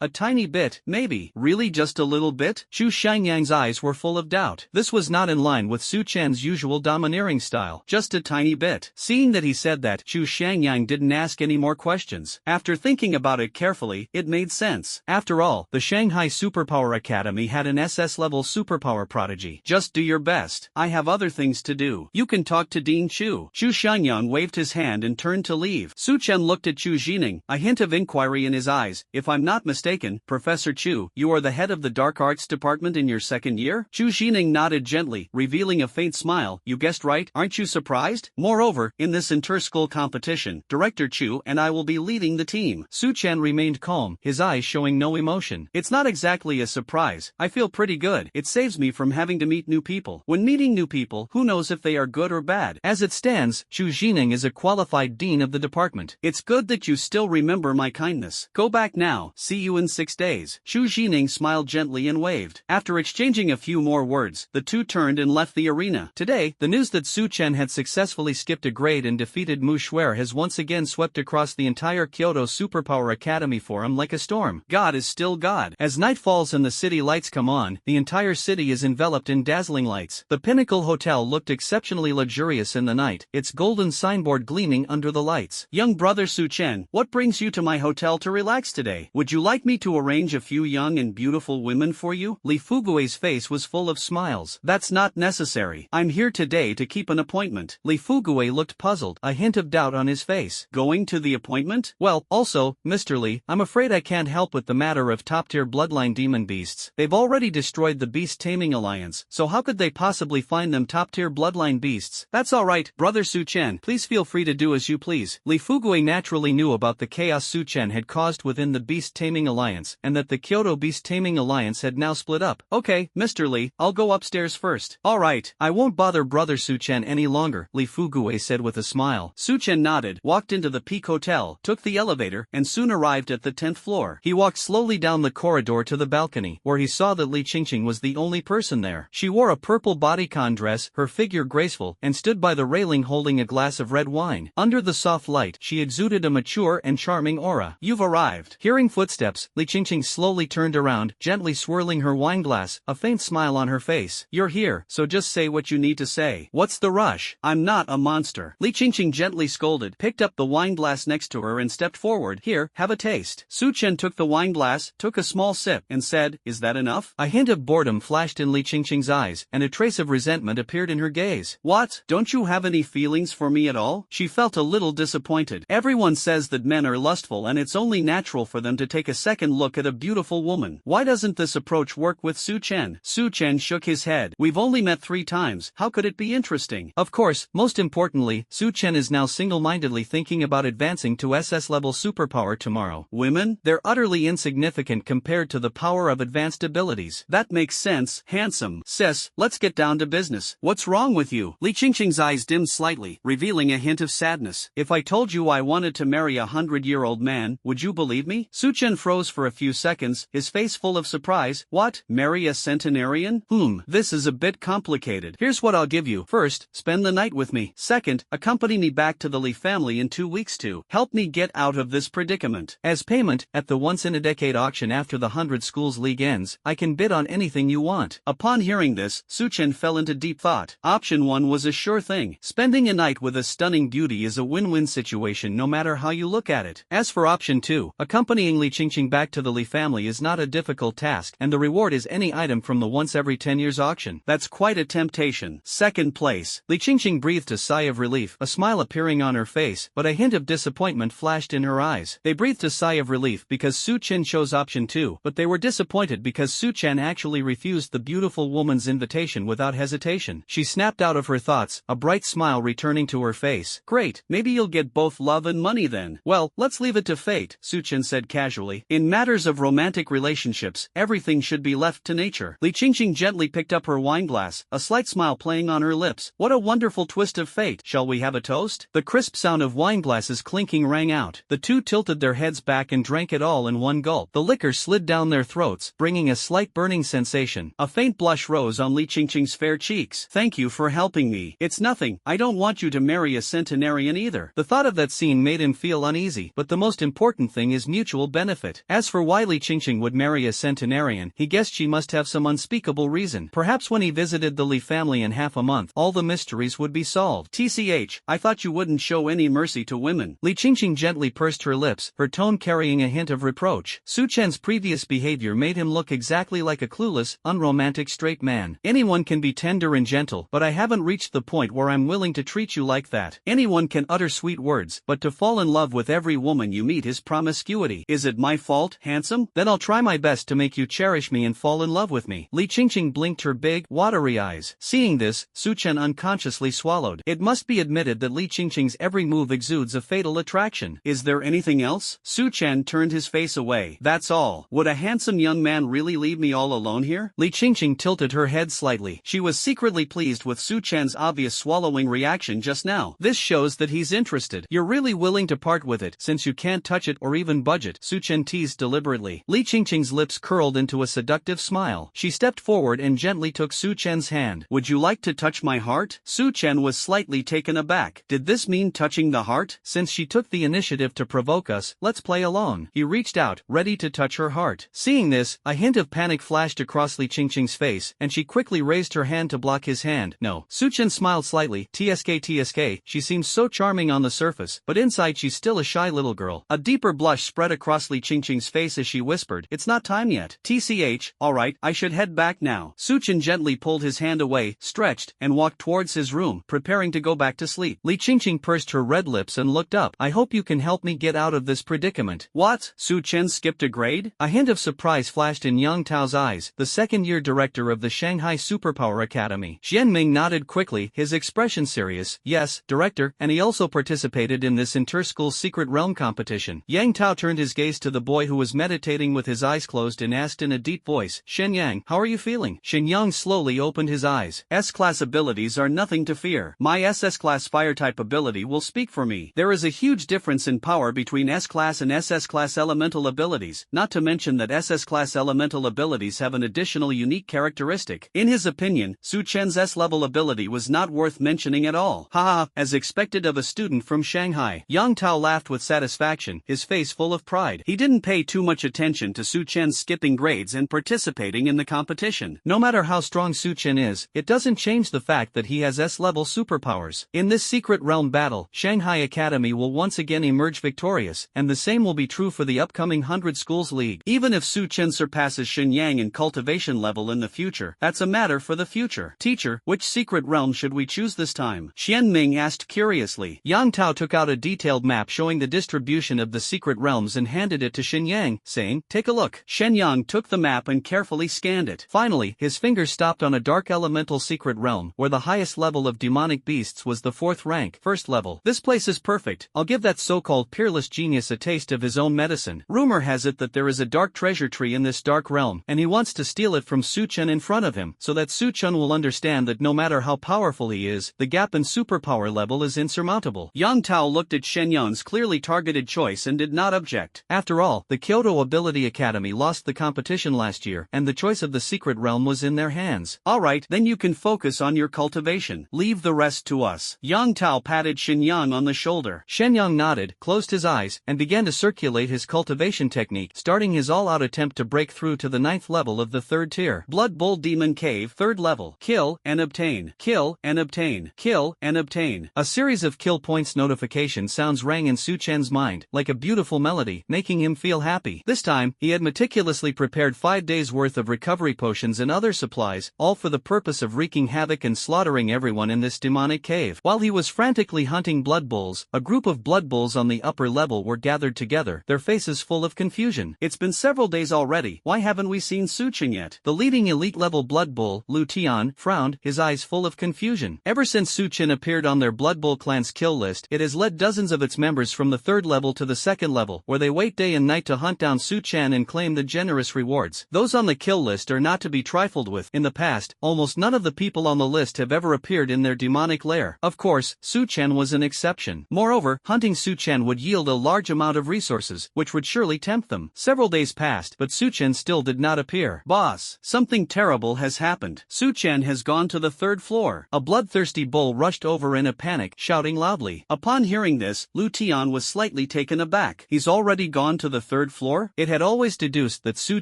A tiny bit, maybe. Really just a little bit? Xu Shangyang's eyes were full of doubt. This was not in line with Su Chen's usual domineering style. Just a tiny bit. Seeing that he said that, Xu Shangyang didn't ask any more questions. After thinking about it carefully, it made sense. After all, the Shanghai Superpower Academy had an SS-level superpower prodigy. Just do your best. I have other things to do. You can talk to Dean Chu. Xu Shangyang waved his hand and turned to leave. Su Chen looked at Chu Jining, a hint of inquiry in his eyes. If I'm not mistaken, Professor Chu, you are the head of the Dark Arts Department in your second year? Chu Jining nodded gently, revealing a faint smile. You guessed right, aren't you surprised? Moreover, in this inter-school competition, Director Chu and I will be leading the team. Su Chen remained calm, his eyes showing no emotion. It's not exactly a surprise. I feel pretty good. It saves me from having to meet new people. When meeting new people, who knows if they are good or bad? As it stands, Chu Jining is a qualified dean of the department. It's good that you still remember my kindness. Go back now. See you in 6 days. Chu Jining smiled gently and waved. After exchanging a few more words, the two turned and left the arena. Today, the news that Su Chen had successfully skipped a grade and defeated Mu Shuer has once again swept across the entire Kyoto Superpower Academy forum like a storm. God is still god. As night falls and the city lights come on, the entire city is enveloped in dazzling lights. The Pinnacle Hotel looked exceptionally luxurious in the night, its golden signboard gleaming under the lights. Young brother Su Chen, what brings you to my hotel to relax today? Would you like me to arrange a few young and beautiful women for you? Li Fugui's face was full of smiles. That's not necessary. I'm here today to keep an appointment. Li Fugui looked puzzled, a hint of doubt on his face. Going to the appointment? Well, also, Mr. Li, I'm afraid I can't help with the matter of top-tier bloodline demon beasts. They've already destroyed the Beast Taming Alliance, so how could they possibly find them top-tier bloodline beasts? That's alright, brother Su Chen. Please feel free to do as you please. Li Fugui naturally knew about the chaos Su Chen had caused within the Beast Taming Alliance, and that the Kyoto Beast Taming Alliance had now split up. Okay, Mr. Li, I'll go upstairs first. Alright, I won't bother brother Su Chen any longer, Li Fugui said with a smile. Su Chen nodded, walked into the Peak Hotel, took the elevator, and soon arrived at the 10th floor. He walked slowly down the corridor to the balcony, where he saw that Li Qingqing was the only person there. She wore a purple bodycon dress, her figure graceful, and stood by the railing holding a glass of red wine. Under the soft light, she exuded a mature and charming aura. You've arrived. Hearing footsteps, Li Qingqing slowly turned around, gently swirling her wineglass, a faint smile on her face. You're here, so just say what you need to say. What's the rush? I'm not a monster. Li Qingqing gently scolded, picked up the wineglass next to her and stepped forward. Here, have a taste. Su Chen took the wineglass, took a small sip, and said, is that enough? A hint of boredom flashed in Li Qingqing's eyes, and a trace of resentment appeared in her gaze. What? Don't you have any feelings for me at all? She felt a little disappointed. Everyone says that men are lustful and it's only natural for them to take a second look at a beautiful woman. Why doesn't this approach work with Su Chen? Su Chen shook his head. We've only met 3 times, how could it be interesting? Of course, most importantly, Su Chen is now single-mindedly thinking about advancing to SS level superpower tomorrow. Women? They're utterly insignificant compared to the power of advanced abilities. That makes sense, handsome. Sis, let's get down to business. What's wrong with you? Li Qingqing's eyes dimmed slightly, revealing a hint of sadness. If I told you I wanted to marry a 100-year-old man, would you believe me? Su Chen froze for a few seconds, his face full of surprise. What? Marry a centenarian? This is a bit complicated. Here's what I'll give you. First, spend the night with me. Second, accompany me back to the Li family in 2 weeks to help me get out of this predicament. As payment, at the once-in-a-decade auction after the 100 Schools League ends, I can bid on anything you want. Upon hearing this, Su Chen fell into deep thought. Option 1 was a sure thing. Spending a night with a stunning beauty is a win-win situation no matter how you look at it. As for option 2, accompanying Li Qingqing back to the Li family is not a difficult task, and the reward is any item from the once every 10 years auction. That's quite a temptation. Second place. Li Qingqing breathed a sigh of relief, a smile appearing on her face, but a hint of disappointment flashed in her eyes. They breathed a sigh of relief because Su Chen chose option 2, but they were disappointed because Su Chen actually refused the beautiful woman's invitation without hesitation. She snapped out of her thoughts, a bright smile returning to her face. Great, maybe you'll get both love and money then. Well, let's leave it to fate, Su Chen said casually. In matters of romantic relationships, everything should be left to nature. Li Qingqing gently picked up her wineglass, a slight smile playing on her lips. What a wonderful twist of fate. Shall we have a toast? The crisp sound of wineglasses clinking rang out. The two tilted their heads back and drank it all in one gulp. The liquor slid down their throats, bringing a slight burning sensation. A faint blush rose on Li Qingqing's fair cheeks. Thank you for helping me. It's nothing. I don't want you to marry a centenarian either. The thought of that scene made him feel uneasy, but the most important thing is mutual benefit. As for why Li Qingqing would marry a centenarian, he guessed she must have some unspeakable reason. Perhaps when he visited the Li family in half a month, all the mysteries would be solved. TCH, I thought you wouldn't show any mercy to women. Li Qingqing gently pursed her lips, her tone carrying a hint of reproach. Su Chen's previous behavior made him look exactly like a clueless, unromantic straight man. Anyone can be tender and gentle, but I haven't reached the point where I'm willing to treat you like that. Anyone can utter sweet words, but to fall in love with every woman you meet is promiscuity. Is it my fault, handsome? Then I'll try my best to make you cherish me and fall in love with me. Li Qingqing blinked her big, watery eyes. Seeing this, Su Chen unconsciously swallowed. It must be admitted that Li Qingqing's every move exudes a fatal attraction. Is there anything else? Su Chen turned his face away. That's all. Would a handsome young man really leave me all alone here? Li Qingqing tilted her head slightly. She was secretly pleased with Su Chen's obvious swallowing reaction just now. This shows that he's interested. You're really willing to part with it, since you can't touch it or even budge it, Su Chen teased deliberately. Li Qingqing's lips curled into a seductive smile. She stepped forward and gently took Su Chen's hand. Would you like to touch my heart? Su Chen was slightly taken aback. Did this mean touching the heart? Since she took the initiative to provoke us, let's play along. He reached out, ready to touch touch her heart. Seeing this, a hint of panic flashed across Li Qingqing's face, and she quickly raised her hand to block his hand. No. Su Chen smiled slightly. TSK, she seems so charming on the surface, but inside she's still a shy little girl. A deeper blush spread across Li Qingqing's face as she whispered, "It's not time yet." TCH, alright, I should head back now. Su Chen gently pulled his hand away, stretched, and walked towards his room, preparing to go back to sleep. Li Qingqing pursed her red lips and looked up. "I hope you can help me get out of this predicament." "What? Su Chen skipped a grade?" A hint of surprise flashed in Yang Tao's eyes, the second-year director of the Shanghai Superpower Academy. Xianming nodded quickly, his expression serious. "Yes, director, and he also participated in this inter-school secret realm competition." Yang Tao turned his gaze to the boy who was meditating with his eyes closed and asked in a deep voice, "Shenyang, how are you feeling?" Shenyang slowly opened his eyes. "S-class abilities are nothing to fear. My SS-class fire-type ability will speak for me. There is a huge difference in power between S-class and SS-class elemental abilities, not to mention that SS-class elemental abilities have an additional unique characteristic." In his opinion, Su Chen's S-level ability was not worth mentioning at all. Haha, as expected of a student from Shanghai. Yang Tao laughed with satisfaction, his face full of pride. He didn't pay too much attention to Su Chen skipping grades and participating in the competition. No matter how strong Su Chen is, it doesn't change the fact that he has S-level superpowers. In this secret realm battle, Shanghai Academy will once again emerge victorious, and the same will be true for the upcoming 100 Schools League. Even if Su Chen surpasses Shenyang in cultivation level in the future, that's a matter for the future. "Teacher, which secret realm should we choose this time?" Xianming asked curiously. Yang Tao took out a detailed map showing the distribution of the secret realms and handed it to Shenyang, saying, "Take a look." Shenyang took the map and carefully scanned it. Finally, his finger stopped on a dark elemental secret realm, where the highest level of demonic beasts was the 4th rank, 1st level. "This place is perfect. I'll give that so-called peerless genius a taste of his own medicine." Rumor has it that there is a dark treasure tree in this dark realm, and he wants to steal it from Su Chen in front of him, so that Su Chen will understand that no matter how powerful he is, the gap in superpower level is insurmountable. Yang Tao looked at Shenyang's clearly targeted choice and did not object. After all, the Kyoto Ability Academy lost the competition last year, and the choice of the secret realm was in their hands. "Alright, then you can focus on your cultivation. Leave the rest to us." Yang Tao patted Shenyang on the shoulder. Shenyang nodded, closed his eyes, and began to circulate his cultivation technique, starting his all-out attempt to break through to the 9th level of the 3rd tier. Blood Bowl Demon Cave, 3rd level. Kill and obtain. Kill and obtain. Kill and obtain. A series of kill points notification sounds rang in Su Chen's mind, like a beautiful melody, making him feel happy. This time, he had meticulously prepared 5 days' worth of recovery potions and other supplies, all for the purpose of wreaking havoc and slaughtering everyone in this demonic cave. While he was frantically hunting blood bulls, a group of blood bulls on the upper level were gathered together, their faces full of confusion. "It's been several days already, why haven't we seen Su Chen yet?" The leading elite-level blood bull, Lu Tian, frowned, his eyes full of confusion. Ever since Su Chen appeared on their Blood Bull clan's kill list, it has led dozens of its members from the 3rd level to the 2nd level, where they wait day and night to hunt down Su Chen and claim the generous rewards. Those on the kill list are not to be trifled with. In the past, almost none of the people on the list have ever appeared in their demonic lair. Of course, Su Chen was an exception. Moreover, hunting Su Chen would yield a large amount of resources, which would surely tempt them. Several days passed, but Su Chen still did not appear. "Boss, something terrible has happened. Su Chen has gone to the 3rd floor." A bloodthirsty bull rushed over in a panic, shouting loudly. Upon hearing this, Lu Tian was slightly taken aback. "He's already gone to the 3rd floor?" It had always deduced that Su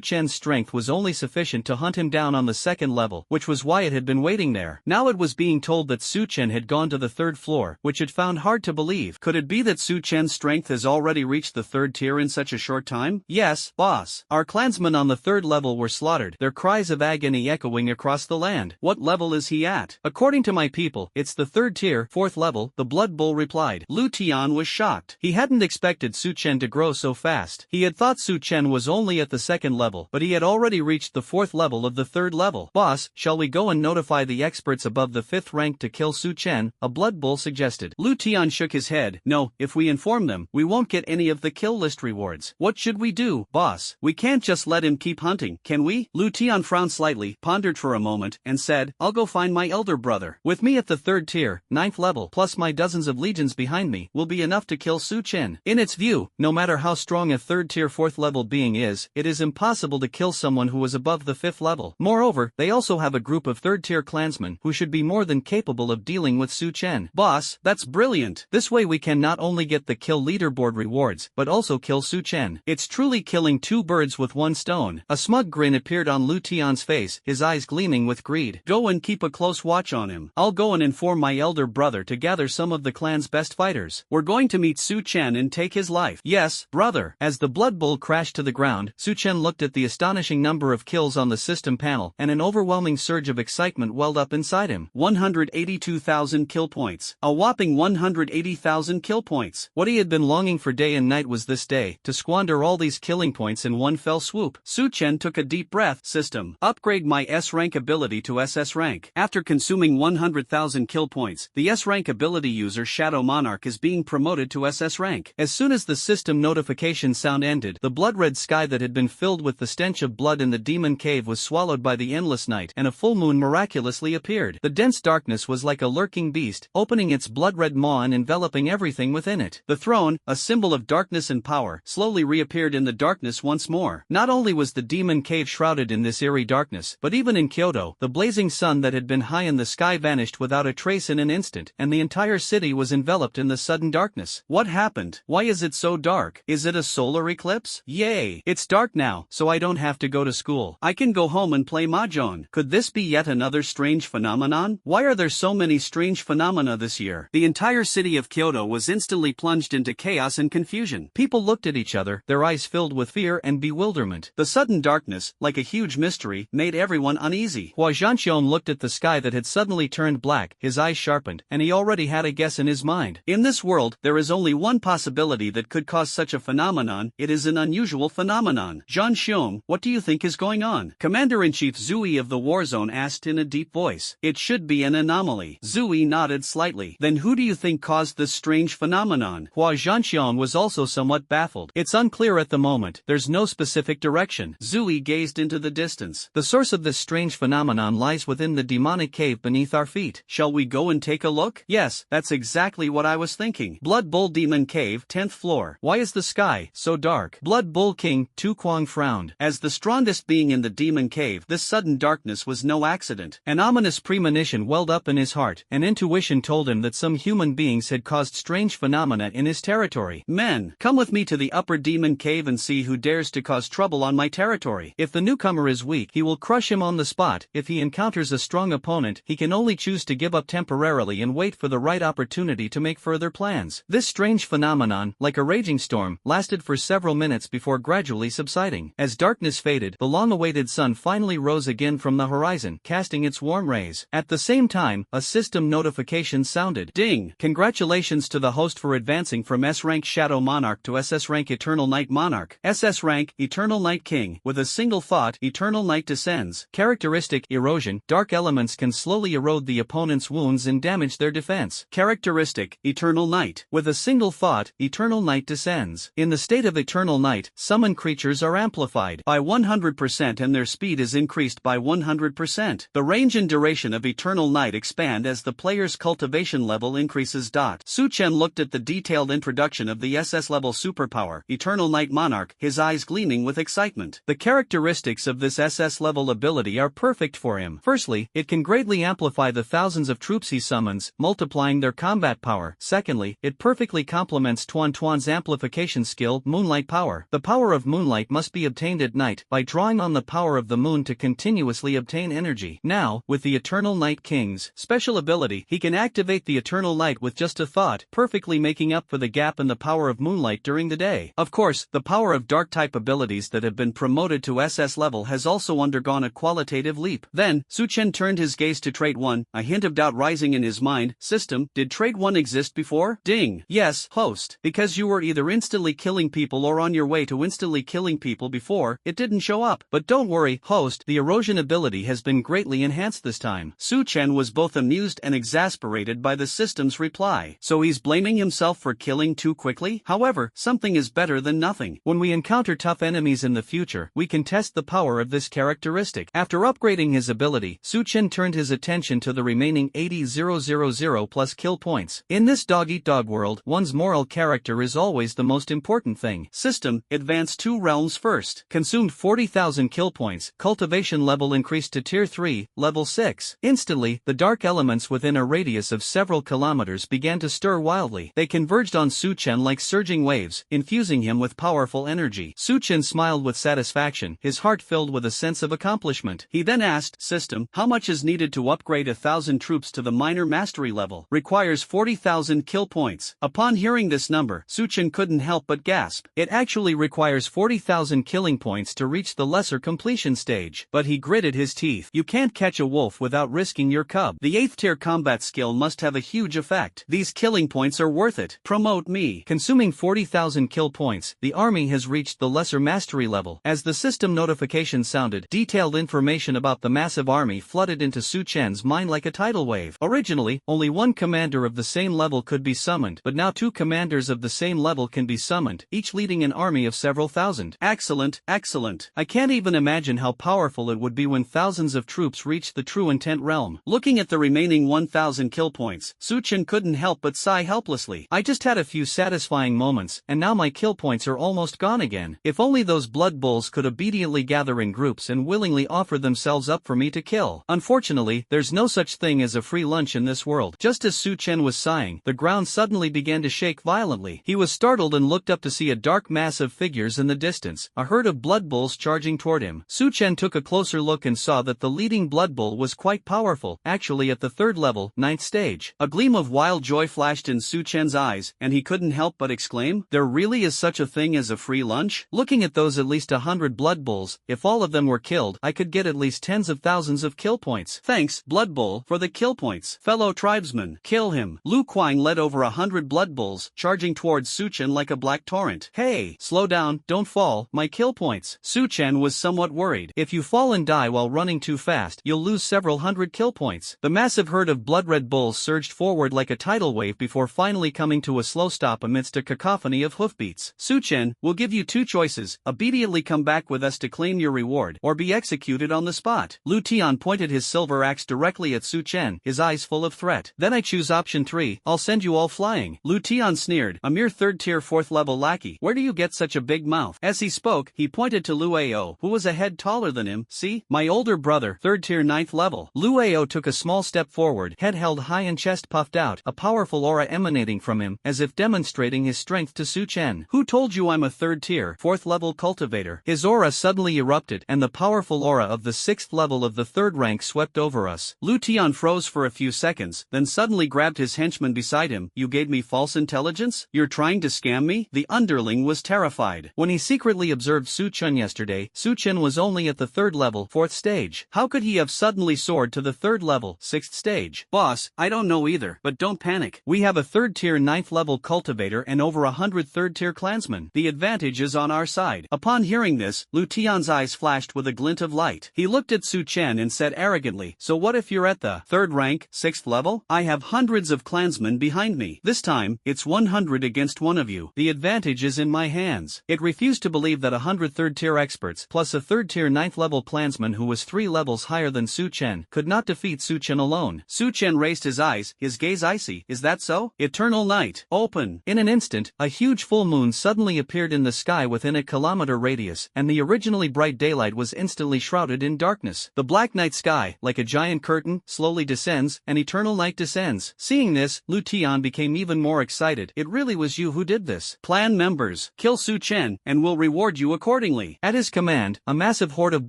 Chen's strength was only sufficient to hunt him down on the 2nd level, which was why it had been waiting there. Now it was being told that Su Chen had gone to the 3rd floor, which it found hard to believe. Could it be that Su Chen's strength has already reached the 3rd tier in such a short time? "Yes, boss. Our clansmen on the 3rd level were slaughtered, their cries of agony echoing across the land." "What level is he at?" "According to my people, it's the 3rd tier, 4th level," the Blood Bull replied. Lu Tian was shocked. He hadn't expected Su Chen to grow so fast. He had thought Su Chen was only at the 2nd level, but he had already reached the 4th level of the 3rd level. "Boss, shall we go and notify the experts above the 5th rank to kill Su Chen?" a Blood Bull suggested. Lu Tian shook his head. "No, if we inform them, we won't get any of the kill list rewards." "What should we do, boss? We can't just let him keep hunting, can we?" Lu Tian frowned slightly, pondered for a moment, and said, "I'll go find my elder brother. With me at the 3rd tier, 9th level, plus my dozens of legions behind me, will be enough to kill Su Chen." In its view, no matter how strong a 3rd tier 4th level being is, it is impossible to kill someone who is above the 5th level. Moreover, they also have a group of 3rd tier clansmen who should be more than capable of dealing with Su Chen. "Boss, that's brilliant. This way we can not only get the kill leaderboard rewards, but also kill Su Chen. It's truly killing two birds with one stone. A smug grin appeared on Lu Tian's face, his eyes gleaming with greed. Go and keep a close watch on him. I'll go and inform my elder brother to gather some of the clan's best fighters. We're going to meet Su Chen and take his life. Yes, brother. As the Blood Bull crashed to the ground, Su Chen looked at the astonishing number of kills on the system panel, and an overwhelming surge of excitement welled up inside him. 182,000 kill points. A whopping 180,000 kill points. What he had been longing for day and night was this day, to squander all these killing points in one fell swoop. Su Chen took a deep breath. System. Upgrade my S-rank ability to SS rank. After consuming 100,000 kill points, the S-rank ability user Shadow Monarch is being promoted to SS rank. As soon as the system notification sound ended, the blood-red sky that had been filled with the stench of blood in the demon cave was swallowed by the endless night, and a full moon miraculously appeared. The dense darkness was like a lurking beast, opening its blood-red maw and enveloping everything within it. The throne, a symbol of darkness and power, slowly reappeared in the darkness once more. Not only was the demon cave shrouded in this eerie darkness, but even in Kyoto, the blazing sun that had been high in the sky vanished without a trace in an instant, and the entire city was enveloped in the sudden darkness. What happened? Why is it so dark? Is it a solar eclipse? Yay! It's dark now, so I don't have to go to school. I can go home and play mahjong. Could this be yet another strange phenomenon? Why are there so many strange phenomena this year? The entire city of Kyoto was instantly plunged into chaos and confusion. People looked at each other, their eyes filled with fear and bewilderment. The sudden darkness, like a huge mystery, made everyone uneasy. Hua Zhanxiong looked at the sky that had suddenly turned black, his eyes sharpened, and he already had a guess in his mind. In this world, there is only one possibility that could cause such a phenomenon. It is an unusual phenomenon. Zhanxiong, what do you think is going on? Commander-in-Chief Zui of the war zone asked in a deep voice. It should be an anomaly. Zui nodded slightly. Then who do you think caused this strange phenomenon? Hua Zhanxiong was also somewhat baffled. It's unclear at the moment. There's no specific direction. Zui gazed into the distance. The source of this strange phenomenon lies within the demonic cave beneath our feet. Shall we go and take a look? Yes, that's exactly what I was thinking. Blood Bull Demon Cave, 10th floor. Why is the sky so dark? Blood Bull King Tu Kuang frowned. As the strongest being in the demon cave, this sudden darkness was no accident. An ominous premonition welled up in his heart. An intuition told him that some human beings had caused strange phenomena in his territory. Men, come with me to the upper demon cave and see who dares to cause trouble on my territory. If the newcomer is weak, he will crush him on the spot. If he encounters a strong opponent, he can only choose to give up temporarily and wait for the right opportunity to make further plans. This strange phenomenon, like a raging storm, lasted for several minutes before gradually subsiding. As darkness faded, the long-awaited sun finally rose again from the horizon, casting its warm rays. At the same time, a system notification sounded. Ding! Congratulations to the host for advancing from S-rank Shadow Monarch to SS rank Eternal Night Monarch. SS rank Eternal Night King. With a single thought, Eternal Night descends. Characteristic: erosion. Dark elements can slowly erode the opponent's wounds and damage their defense. Characteristic: Eternal Night. With a single thought, Eternal Night descends. In the state of Eternal Night, summoned creatures are amplified by 100% and their speed is increased by 100%. The range and duration of Eternal Night expand as the player's cultivation level increases. Su Chen looked at the detailed introduction of the SS level superpower, Eternal Night Monarch, his eyes gleaming with excitement. The characteristics of this SS level ability are perfect for him. Firstly, it can greatly amplify the thousands of troops he summons, multiplying their combat power. Secondly, it perfectly complements Tuan Tuan's amplification skill, Moonlight Power. The power of moonlight must be obtained at night, by drawing on the power of the moon to continuously obtain energy. Now, with the Eternal Night King's special ability, he can activate the Eternal Light with just a thought, perfectly making up for the gap in the power of moonlight during the day. Of course, the power of dark-type abilities that have been promoted to SS level has also undergone a qualitative leap. Then, Su Chen turned his gaze to Trait 1, a hint of doubt rising in his mind. System, did Trait 1 exist before? Ding! Yes, host. Because you were either instantly killing people or on your way to instantly killing people before, it didn't show up. But don't worry, host, the erosion ability has been greatly enhanced this time. Su Chen was both amused and exasperated by the system's reply. So he's blaming himself for killing too quickly? However, something is better than nothing. When we encounter tough enemies in the future, we can test the power of this characteristic. After upgrading his ability, Su Chen turned his attention to the remaining 80,000 plus kill points. In this dog-eat-dog world, one's moral character is always the most important thing. System, advance 2 realms first. Consumed 40,000 kill points, cultivation level increased to tier 3, level 6. Instantly, the dark elements within a radius of several kilometers began to stir wildly. They converged on Su Chen like surging waves, infusing him with powerful energy. energy. Su Chen smiled with satisfaction, his heart filled with a sense of accomplishment. He then asked, "System, how much is needed to upgrade 1,000 troops to the minor mastery level?" "Requires 40,000 kill points." Upon hearing this number, Su Chen couldn't help but gasp. It actually requires 40,000 killing points to reach the lesser completion stage. But he gritted his teeth. You can't catch a wolf without risking your cub. The 8th tier combat skill must have a huge effect. These killing points are worth it. Promote me. Consuming 40,000 kill points, the army has reached the lesser mastery level. As the system notification sounded, detailed information about the massive army flooded into Su Chen's mind like a tidal wave. Originally, only one commander of the same level could be summoned, but now 2 commanders of the same level can be summoned, each leading an army of several thousand. Excellent, excellent. I can't even imagine how powerful it would be when thousands of troops reach the true intent realm. Looking at the remaining 1,000 kill points, Su Chen couldn't help but sigh helplessly. I just had a few satisfying moments, and now my kill points are almost gone again. If only those blood bulls could obediently gather in groups and willingly offer themselves up for me to kill. Unfortunately, there's no such thing as a free lunch in this world. Just as Su Chen was sighing, the ground suddenly began to shake violently. He was startled and looked up to see a dark mass of figures in the distance, a herd of blood bulls charging toward him. Su Chen took a closer look and saw that the leading blood bull was quite powerful, actually at the 3rd level, 9th stage. A gleam of wild joy flashed in Su Chen's eyes, and he couldn't help but exclaim, "There really is such a thing as a free lunch?" Looking at those at least 100 blood bulls, if all of them were killed, I could get at least tens of thousands of kill points. Thanks, Blood Bull, for the kill points. Fellow tribesmen, kill him. Lu Kuang led over 100 blood bulls, charging towards Su Chen like a black torrent. Hey, slow down, don't fall, my kill points. Su Chen was somewhat worried. If you fall and die while running too fast, you'll lose several hundred kill points. The massive herd of blood-red bulls surged forward like a tidal wave before finally coming to a slow stop amidst a cacophony of hoofbeats. Su Chen, we'll give you 2 choices, obediently come back with us to claim your reward, or be executed on the spot. Lu Tian pointed his silver axe directly at Su Chen, his eyes full of threat. Then I choose option 3, I'll send you all flying. Lu Tian sneered, a mere 3rd tier 4th level lackey. Where do you get such a big mouth? As he spoke, he pointed to Lu Ao, who was a head taller than him. See? My older brother, 3rd tier 9th level. Lu Ao took a small step forward, head held high and chest puffed out, a powerful aura emanating from him, as if demonstrating his strength to Su Chen. Who told you I'm a 3rd tier 4th level cultivator? His aura suddenly erupted, and the powerful aura of the 6th level of the 3rd rank swept over us. Lu Tian froze for a few seconds, then suddenly grabbed his henchman beside him. You gave me false intelligence? You're trying to scam me? The underling was terrified. When he secretly observed Su Chen yesterday, Su Chen was only at the 3rd level, 4th stage. How could he have suddenly soared to the 3rd level, 6th stage? Boss, I don't know either, but don't panic. We have a 3rd tier 9th level cultivator and over 100 3rd tier clansmen. The advantage is on our side. Upon hearing this, Lu Tian's eyes flashed with a glint of light. He looked at Su Chen and said arrogantly, so what if you're at the 3rd rank, 6th level? I have hundreds of clansmen behind me. This time, it's 100 against one of you. The advantage is in my hands. It refused to believe that 100 3rd tier experts, plus a 3rd tier 9th level clansman who was 3 levels higher than Su Chen, could not defeat Su Chen alone. Su Chen raised his eyes, his gaze icy. Is that so? Eternal night. Open. In an instant, a huge full moon suddenly appeared in the sky within a kilometer radius, and the originally bright daylight was instantly shrouded in darkness. The black night sky, like a giant curtain, slowly descends, and eternal night descends. Seeing this, Lu Tian became even more excited. It really was you who did this. Clan members, kill Su Chen, and we'll reward you accordingly. At his command, a massive horde of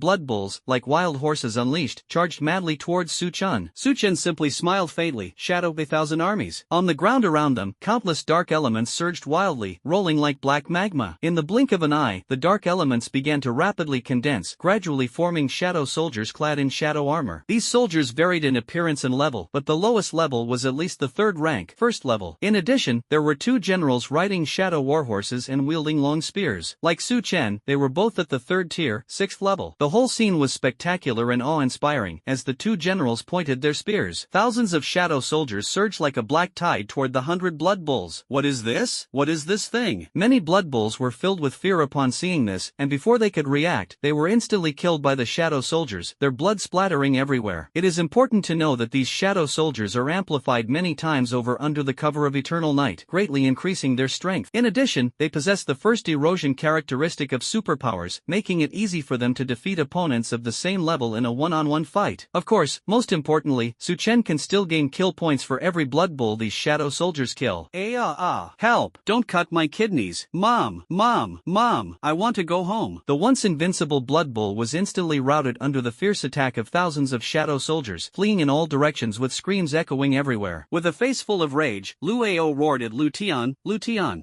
blood bulls, like wild horses unleashed, charged madly towards Su Chen. Su Chen simply smiled faintly, shadowed 1,000 armies. On the ground around them, countless dark elements surged wildly, rolling like black magma. In the blink of an eye, the dark elements began to rapidly condense, gradually forming shadow soldiers clad in shadow armor. These soldiers varied in appearance and level, but the lowest level was at least the 3rd rank, 1st level. In addition, there were 2 generals riding shadow warhorses and wielding long spears. Like Su Chen, they were both at the 3rd tier, 6th level. The whole scene was spectacular and awe-inspiring, as the 2 generals pointed their spears. Thousands of shadow soldiers surged like a black tide toward the 100 blood bulls. What is this? What is this thing? Many blood bulls were filled with fear upon seeing this, and before they could react, they were instantly killed by the shadow soldiers, their blood splattering everywhere. It is important to know that these shadow soldiers are amplified many times over under the cover of eternal night, greatly increasing their strength. In addition, they possess the first erosion characteristic of superpowers, making it easy for them to defeat opponents of the same level in a one-on-one fight. Of course, most importantly, Su Chen can still gain kill points for every blood bull these shadow soldiers kill. Help! Don't cut my kidneys. Mom! Mom, I want to go home. The once invincible Blood Bull was instantly routed under the fierce attack of thousands of shadow soldiers, fleeing in all directions with screams echoing everywhere. With a face full of rage, Lu Ao roared at Lu Tian,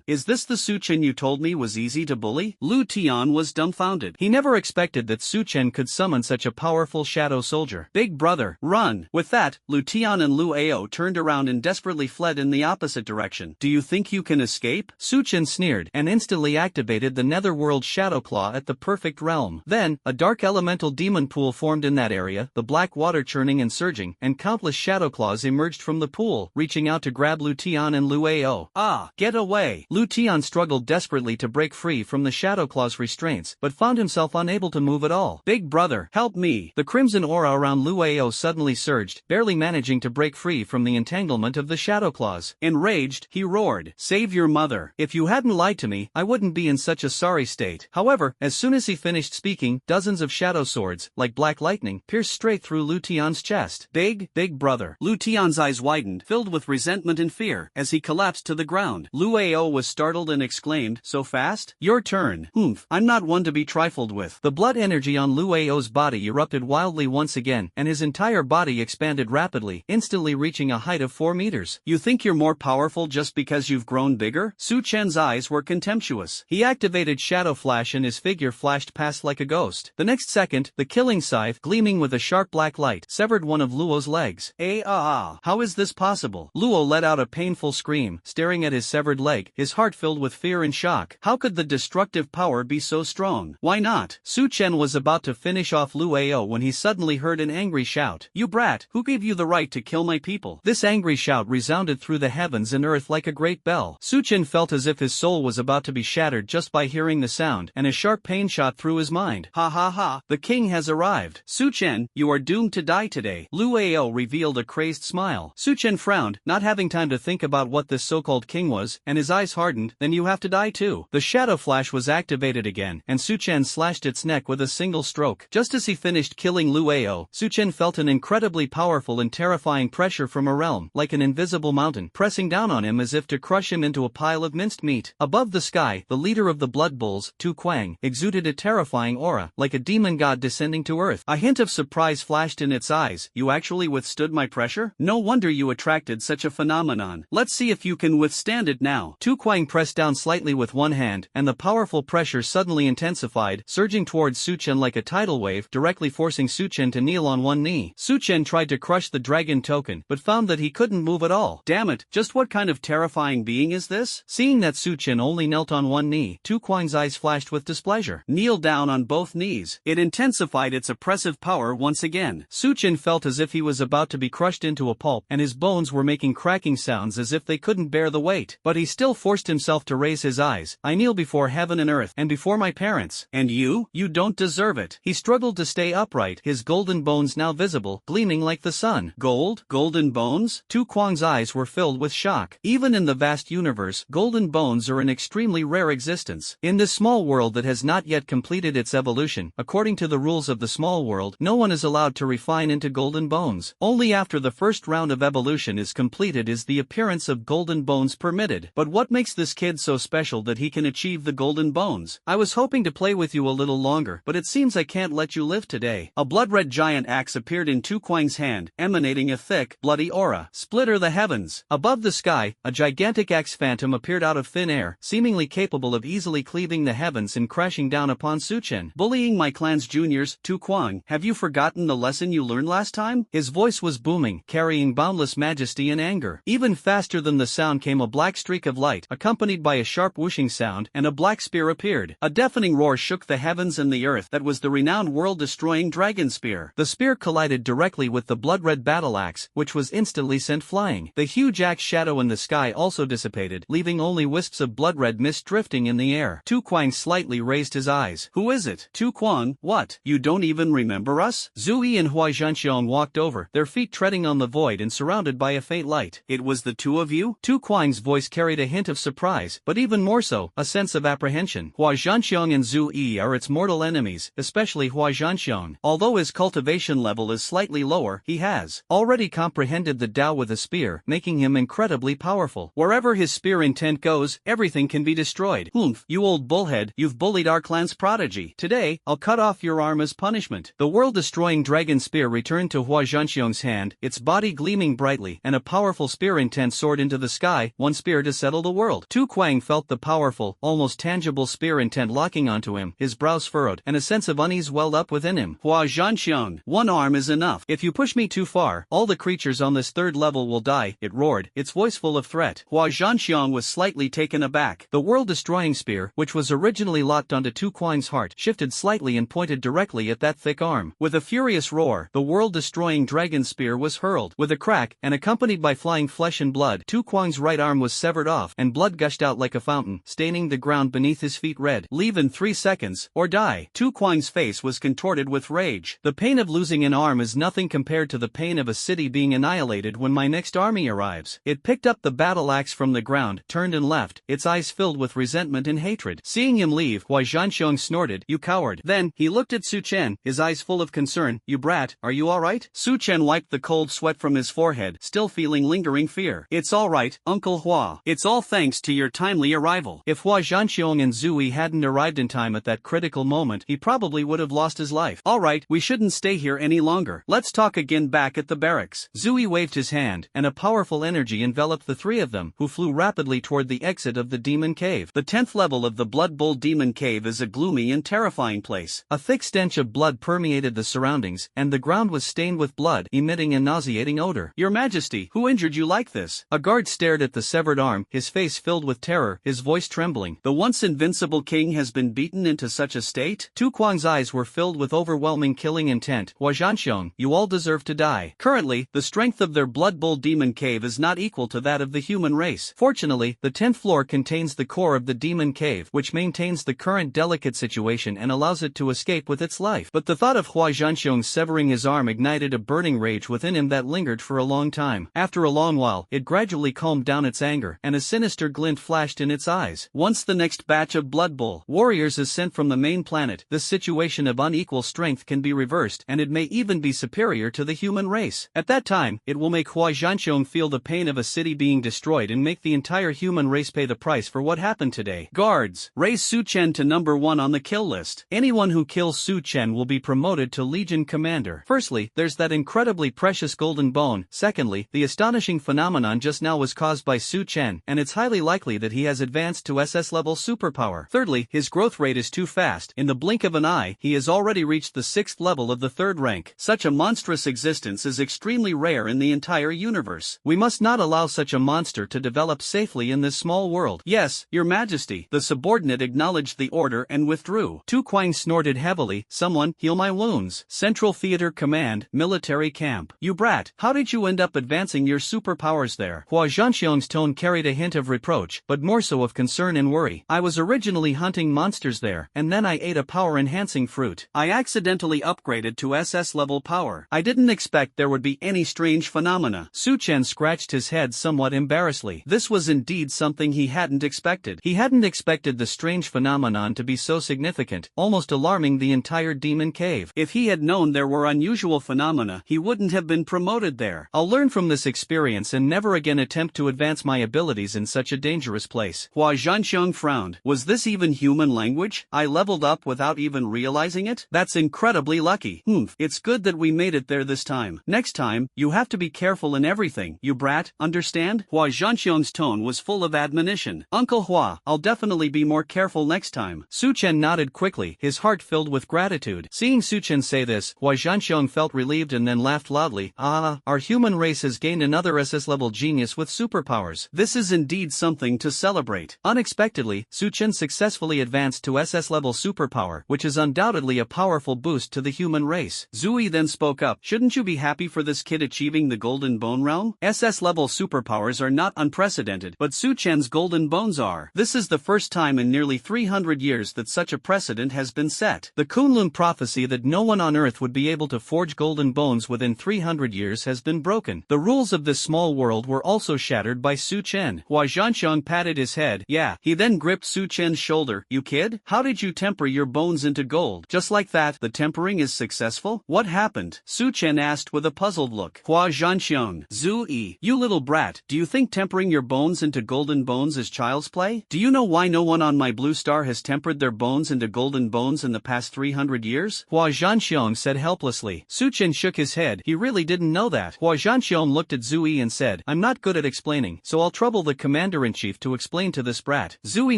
is this the Su Chen you told me was easy to bully? Lu Tian was dumbfounded. He never expected that Su Chen could summon such a powerful shadow soldier. Big brother, run! With that, Lu Tian and Lu Ao turned around and desperately fled in the opposite direction. Do you think you can escape? Su Chen sneered and instantly activated the Netherworld Shadow Claw at the perfect realm. Then, a dark elemental demon pool formed in that area, the black water churning and surging, and countless shadow claws emerged from the pool, reaching out to grab Lu Tian and Lu Ao. Ah, get away! Lu Tian struggled desperately to break free from the shadow claw's restraints, but found himself unable to move at all. Big brother, help me! The crimson aura around Lu Ao suddenly surged, barely managing to break free from the entanglement of the shadow claws. Enraged, he roared, "Save your mother! If you hadn't lied to me, I wouldn't be in such a sorry state." However, as soon as he finished speaking, dozens of shadow swords, like black lightning, pierced straight through Lu Tian's chest. Big brother. Lu Tian's eyes widened, filled with resentment and fear, as he collapsed to the ground. Lu Ao was startled and exclaimed, "So fast? Your turn." I'm not one to be trifled with. The blood energy on Lu Ao's body erupted wildly once again, and his entire body expanded rapidly, instantly reaching a height of 4 meters. You think you're more powerful just because you've grown bigger? Su Chen's eyes were contemptuous. He activated Shadow Flash and his figure flashed past like a ghost. The next second, the killing scythe, gleaming with a sharp black light, severed one of Luo's legs. How is this possible? Luo let out a painful scream, staring at his severed leg, his heart filled with fear and shock. How could the destructive power be so strong? Why not? Su Chen was about to finish off Lu Ao when he suddenly heard an angry shout. "You brat, who gave you the right to kill my people?" This angry shout resounded through the heavens and earth like a great bell. Su Chen felt as if his soul was about to be shattered just by hearing the sound, and a sharp pain shot through his mind. Ha, the king has arrived. Su Chen, you are doomed to die today. Lu Ao revealed a crazed smile. Su Chen frowned, not having time to think about what this so-called king was, and his eyes hardened. "Then you have to die too." The shadow flash was activated again, and Su Chen slashed its neck with a single stroke. Just as he finished killing Lu Ao, Su Chen felt an incredibly powerful and terrifying pressure from a realm, like an invisible mountain, pressing down on him as if to crush him into a pile of minced meat. Above the sky, the leader of the Blood Bulls, Tu Kuang, exuded a terrifying aura, like a demon god descending to earth. A hint of surprise flashed in its eyes. "You actually withstood my pressure? No wonder you attracted such a phenomenon. Let's see if you can withstand it now." Tu Kuang pressed down slightly with one hand, and the powerful pressure suddenly intensified, surging towards Su Chen like a tidal wave, directly forcing Su Chen to kneel on one knee. Su Chen tried to crush the dragon token, but found that he couldn't move at all. Damn it, just what kind of terrifying being is this? Seeing that Su Chen only knelt on one knee, Tu Kuang's eyes flashed with displeasure. Kneel down on both knees. It intensified its oppressive power once again. Su Chen felt as if he was about to be crushed into a pulp, and his bones were making cracking sounds as if they couldn't bear the weight. But he still forced himself to raise his eyes. "I kneel before heaven and earth, and before my parents. And you don't deserve it." He struggled to stay upright, his golden bones now visible, gleaming like the sun. Golden bones? Tu Kuang's eyes were filled with shock. Even in the vast universe, golden bones are an extremely rare existence. In this small world that has not yet completed its evolution, according to the rules of the small world, no one is allowed to refine into golden bones. Only after the first round of evolution is completed is the appearance of golden bones permitted. But what makes this kid so special that he can achieve the golden bones? "I was hoping to play with you a little longer, but it seems I can't let you live today." A blood-red giant axe appeared in Tu Kuang's hand, emanating a thick, bloody aura. "Splitter the heavens." Above the sky, a gigantic axe phantom appeared out of thin air, seemingly capable of easily cleaving the heavens and crashing down upon Su Chen. "Bullying my clan's juniors, Tu Kuang, have you forgotten the lesson you learned last time?" His voice was booming, carrying boundless majesty and anger. Even faster than the sound came a black streak of light, accompanied by a sharp whooshing sound, and a black spear appeared. A deafening roar shook the heavens and the earth. That was the renowned world-destroying dragon spear. The spear collided directly with the blood-red battle axe, which was instantly sent flying. The huge axe shadow in the sky also dissipated, leaving only wisps of blood-red mist drifting in the air. Tu Kuang slightly raised his eyes. "Who is it? Tu Kuang, what? You don't even remember us?" Zhu Yi and Hua Zhanxiong walked over, their feet treading on the void and surrounded by a faint light. "It was the two of you?" Tu Kuang's voice carried a hint of surprise, but even more so, a sense of apprehension. Hua Zhanxiong and Zhu Yi are its mortal enemies, especially Hua Zhanxiong. Although his cultivation level is slightly lower, he has already comprehended the Tao with a spear, making him incredibly powerful. Wherever his spear intent goes, everything can be destroyed. You old bullhead, you've bullied our clan's prodigy. Today, I'll cut off your arm as punishment. The world-destroying dragon spear returned to Hua Zhanxiong's hand, its body gleaming brightly, and a powerful spear intent soared into the sky, one spear to settle the world. Tu Kuang felt the powerful, almost tangible spear intent locking onto him, his brows furrowed, and a sense of unease welled up within him. Hua Zhanxiong, one arm is enough. If you push me too far, all the creatures on this third level will die, it roared, its voice full of threat. Hua Zhanxiong was slightly taken aback. The world-destroying spear, which was originally locked onto Tu Kuang's heart, shifted slightly and pointed directly at that thick arm. With a furious roar, the world-destroying dragon spear was hurled. With a crack, and accompanied by flying flesh and blood, Tu Kuang's right arm was severed off, and blood gushed out like a fountain, staining the ground beneath his feet red. Leave in 3 seconds, or die. Tu Kuang's face was contorted with rage. The pain of losing an arm is nothing compared to the pain of a city being annihilated when my next army arrives. It picked up the battle axe from the ground, turned and left, its eyes filled with resentment and hatred. Seeing him leave, Hua Zhanxiong snorted, "You coward." Then, he looked at Su Chen, his eyes full of concern. "You brat, are you alright?" Su Chen wiped the cold sweat from his forehead, still feeling lingering fear. "It's alright, Uncle Hua. It's all thanks to your timely arrival." If Hua Zhanxiong and Zui hadn't arrived in time at that critical moment, he probably would have lost his life. "Alright, we shouldn't stay here any longer. Let's talk again back at the barracks." Zui waved his hand, and a powerful energy enveloped the three of them, who flew rapidly toward the exit of the demon cave. The 10th level of the Blood Bowl Demon Cave is a gloomy and terrifying place. A thick stench of blood permeated the surroundings, and the ground was stained with blood, emitting a nauseating odor. "Your Majesty, who injured you like this?" A guard stared at the severed arm, his face filled with terror, his voice trembling. "The once invincible king has been beaten into such a state?" Tu Kuang's eyes were filled with overwhelming killing intent. "Hua Zhanxiong, you all deserve to die." Currently, the strength of their Blood Bowl Demon Cave is not equal to that of the human race. Fortunately, the 10th floor contains the core of the demon cave, which maintains the current delicate situation and allows it to escape with its life. But the thought of Hua Zhanxiong severing his arm ignited a burning rage within him that lingered for a long time. After a long while, it gradually calmed down its anger, and a sinister glint flashed in its eyes. Once the next batch of Blood Bowl warriors is sent from the main planet, this situation of unequal strength can be reversed, and it may even be superior to the human race. At that time, it will make Hua Zhanxiong feel the pain of a city being destroyed and make the entire human race pay the price for what happened today. Guards, raise Su Chen to number 1 on the kill list. Anyone who kills Su Chen will be promoted to Legion Commander. Firstly, there's that incredibly precious golden bone. Secondly, the astonishing phenomenon just now was caused by Su Chen, and it's highly likely that he has advanced to SS level superpower. Thirdly, his growth rate is too fast. In the blink of an eye, he has already reached the 6th level of the 3rd rank. Such a monstrous existence is extremely rare in the entire universe. We must not allow such a monster to develop safely in this small world. Yes, Your Majesty. The subordinate acknowledged the order and withdrew. Tu Kuang snorted heavily. "Someone, heal my wounds." Central Theater Command, Military Camp. "You brat, how did you end up advancing your superpowers there?" Hua Zhanxiong's tone carried a hint of reproach, but more so of concern and worry. "I was originally hunting monsters there, and then I ate a power-enhancing fruit. I accidentally upgraded to SS level power. I didn't expect there would be any strange phenomena." Su Chen scratched his head somewhat embarrassedly. This was indeed something he hadn't expected. He hadn't expected the strange phenomenon to be so significant, almost alarming the entire demon cave. If he had known there were unusual phenomena, he wouldn't have been promoted there. "I'll learn from this experience and never again attempt to advance my abilities in such a dangerous place." Hua Zhanxiong frowned. Was this even human language? I leveled up without even realizing it? That's incredibly lucky. It's good that we made it there this time. Next time, you have to be careful in everything, you brat, understand? Hua Zhanxiong's tone was full of admonition. "Uncle Hua, I'll definitely be more careful next time." Su Chen nodded quickly, his heart filled with gratitude. Seeing Su Chen say this, Hua Zhanxiong felt relieved and then laughed loudly. Our human race has gained another SS-level genius with superpowers. This is indeed something to celebrate. Unexpectedly, Su Chen successfully advanced to SS-level superpower, which is undoubtedly a powerful boost to the human race. Zui then spoke up. "Shouldn't you be happy for this kid achieving the Golden Bone realm? SS-level superpowers are not unprecedented, but Su Chen's Golden Bones are. This is the first time in nearly 300 years that such a precedent has been set. The Kunlun prophecy that no one on Earth would be able to forge golden bones within 300 years has been broken. The rules of this small world were also shattered by Su Chen." Hua Zhanxiong patted his head. "Yeah." He then gripped Su Chen's shoulder. "You kid? How did you temper your bones into gold? Just like that, the tempering is successful? What happened?" Su Chen asked with a puzzled look. Hua Zhanxiong. "Zui, you little brat, do you think tempering your bones into golden bones is child's play? Do you know why why no one on my blue star has tempered their bones into golden bones in the past 300 years? Hua Zhanxiong said helplessly. Su Chen shook his head. He really didn't know that. Hua Zhanxiong looked at Zui and said, I'm not good at explaining, so I'll trouble the commander-in-chief to explain to this brat. Zui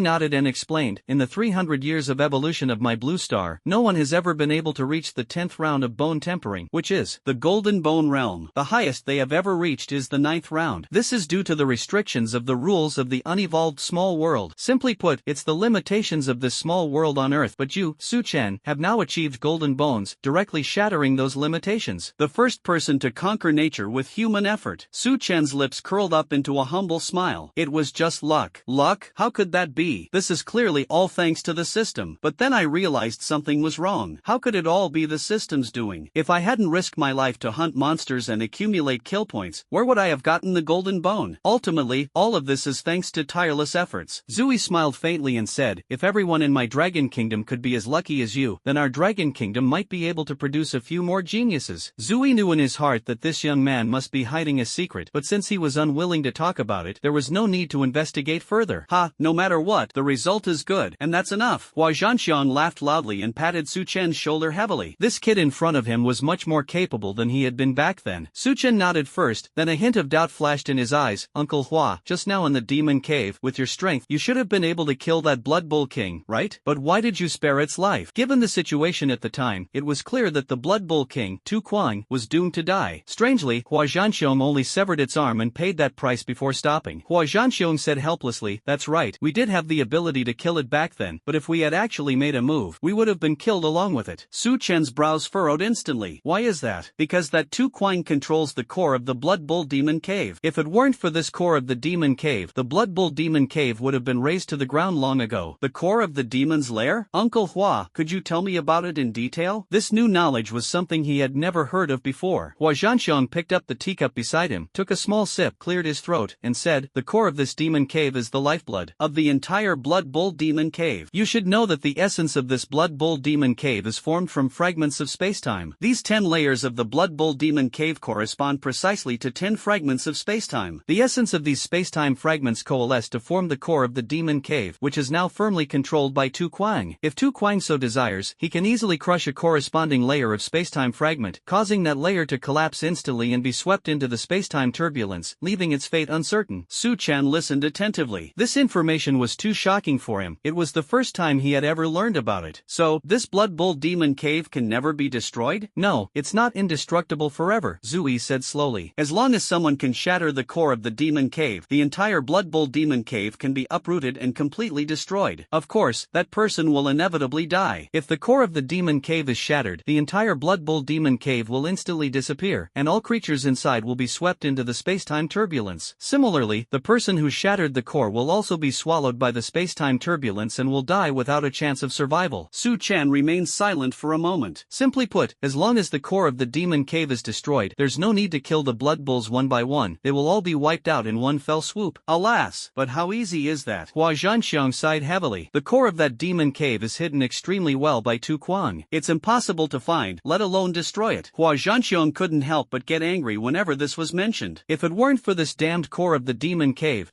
nodded and explained, in the 300 years of evolution of my blue star, no one has ever been able to reach the 10th round of bone tempering, which is the golden bone realm. The highest they have ever reached is the 9th round. This is due to the restrictions of the rules of the unevolved small world. Simply put, it's the limitations of this small world on Earth. But you, Su Chen, have now achieved golden bones, directly shattering those limitations. The first person to conquer nature with human effort. Su Chen's lips curled up into a humble smile. It was just luck. Luck? How could that be? This is clearly all thanks to the system. But then I realized something was wrong. How could it all be the system's doing? If I hadn't risked my life to hunt monsters and accumulate kill points, where would I have gotten the golden bone? Ultimately, all of this is thanks to tireless efforts. Zui smiled faintly and said, if everyone in my dragon kingdom could be as lucky as you, then our dragon kingdom might be able to produce a few more geniuses. Zui knew in his heart that this young man must be hiding a secret, but since he was unwilling to talk about it, there was no need to investigate further. Ha, no matter what, the result is good, and that's enough. Hua Zhanxiong laughed loudly and patted Su Chen's shoulder heavily. This kid in front of him was much more capable than he had been back then. Su Chen nodded first, then a hint of doubt flashed in his eyes. Uncle Hua, just now in the demon cave, with your strength, you should have been able to kill that Blood Bull King, right? But why did you spare its life? Given the situation at the time, it was clear that the Blood Bull King, Tu Kuang, was doomed to die. Strangely, Hua Zhanxiong only severed its arm and paid that price before stopping. Hua Zhanxiong said helplessly, that's right, we did have the ability to kill it back then, but if we had actually made a move, we would have been killed along with it. Su Chen's brows furrowed instantly. Why is that? Because that Tu Kuang controls the core of the Blood Bull Demon Cave. If it weren't for this core of the Demon Cave, the Blood Bull Demon Cave would have been razed to the ground long ago. The core of the demon's lair? Uncle Hua, could you tell me about it in detail? This new knowledge was something he had never heard of before. Hua Zhanxiong picked up the teacup beside him, took a small sip, cleared his throat, and said, the core of this demon cave is the lifeblood of the entire Blood Bull Demon Cave. You should know that the essence of this Blood Bull Demon Cave is formed from fragments of spacetime. These 10 layers of the Blood Bull Demon Cave correspond precisely to 10 fragments of spacetime. The essence of these spacetime fragments coalesce to form the core of the Demon Cave, which is now firmly controlled by Tu Kuang. If Tu Kuang so desires, he can easily crush a corresponding layer of spacetime fragment, causing that layer to collapse instantly and be swept into the spacetime turbulence, leaving its fate uncertain. Su Chen listened attentively. This information was too shocking for him. It was the first time he had ever learned about it. So, this Blood Bull Demon Cave can never be destroyed? No, it's not indestructible forever, Zui said slowly. As long as someone can shatter the core of the Demon Cave, the entire Blood Bull Demon Cave can be uprooted and completely destroyed. Of course, that person will inevitably die. If the core of the Demon Cave is shattered, the entire Blood Bull Demon Cave will instantly disappear, and all creatures inside will be swept into the spacetime turbulence. Similarly, the person who shattered the core will also be swallowed by the spacetime turbulence and will die without a chance of survival. Su Chen remained silent for a moment. Simply put, as long as the core of the Demon Cave is destroyed, there's no need to kill the Blood Bulls one by one. They will all be wiped out in one fell swoop. Alas, but how easy is that? Hua Zhanxiong sighed heavily. The core of that Demon Cave is hidden extremely well by Tu Kuang. It's impossible to find, let alone destroy it. Hua Zhanxiong couldn't help but get angry whenever this was mentioned. If it weren't for this damned core of the Demon Cave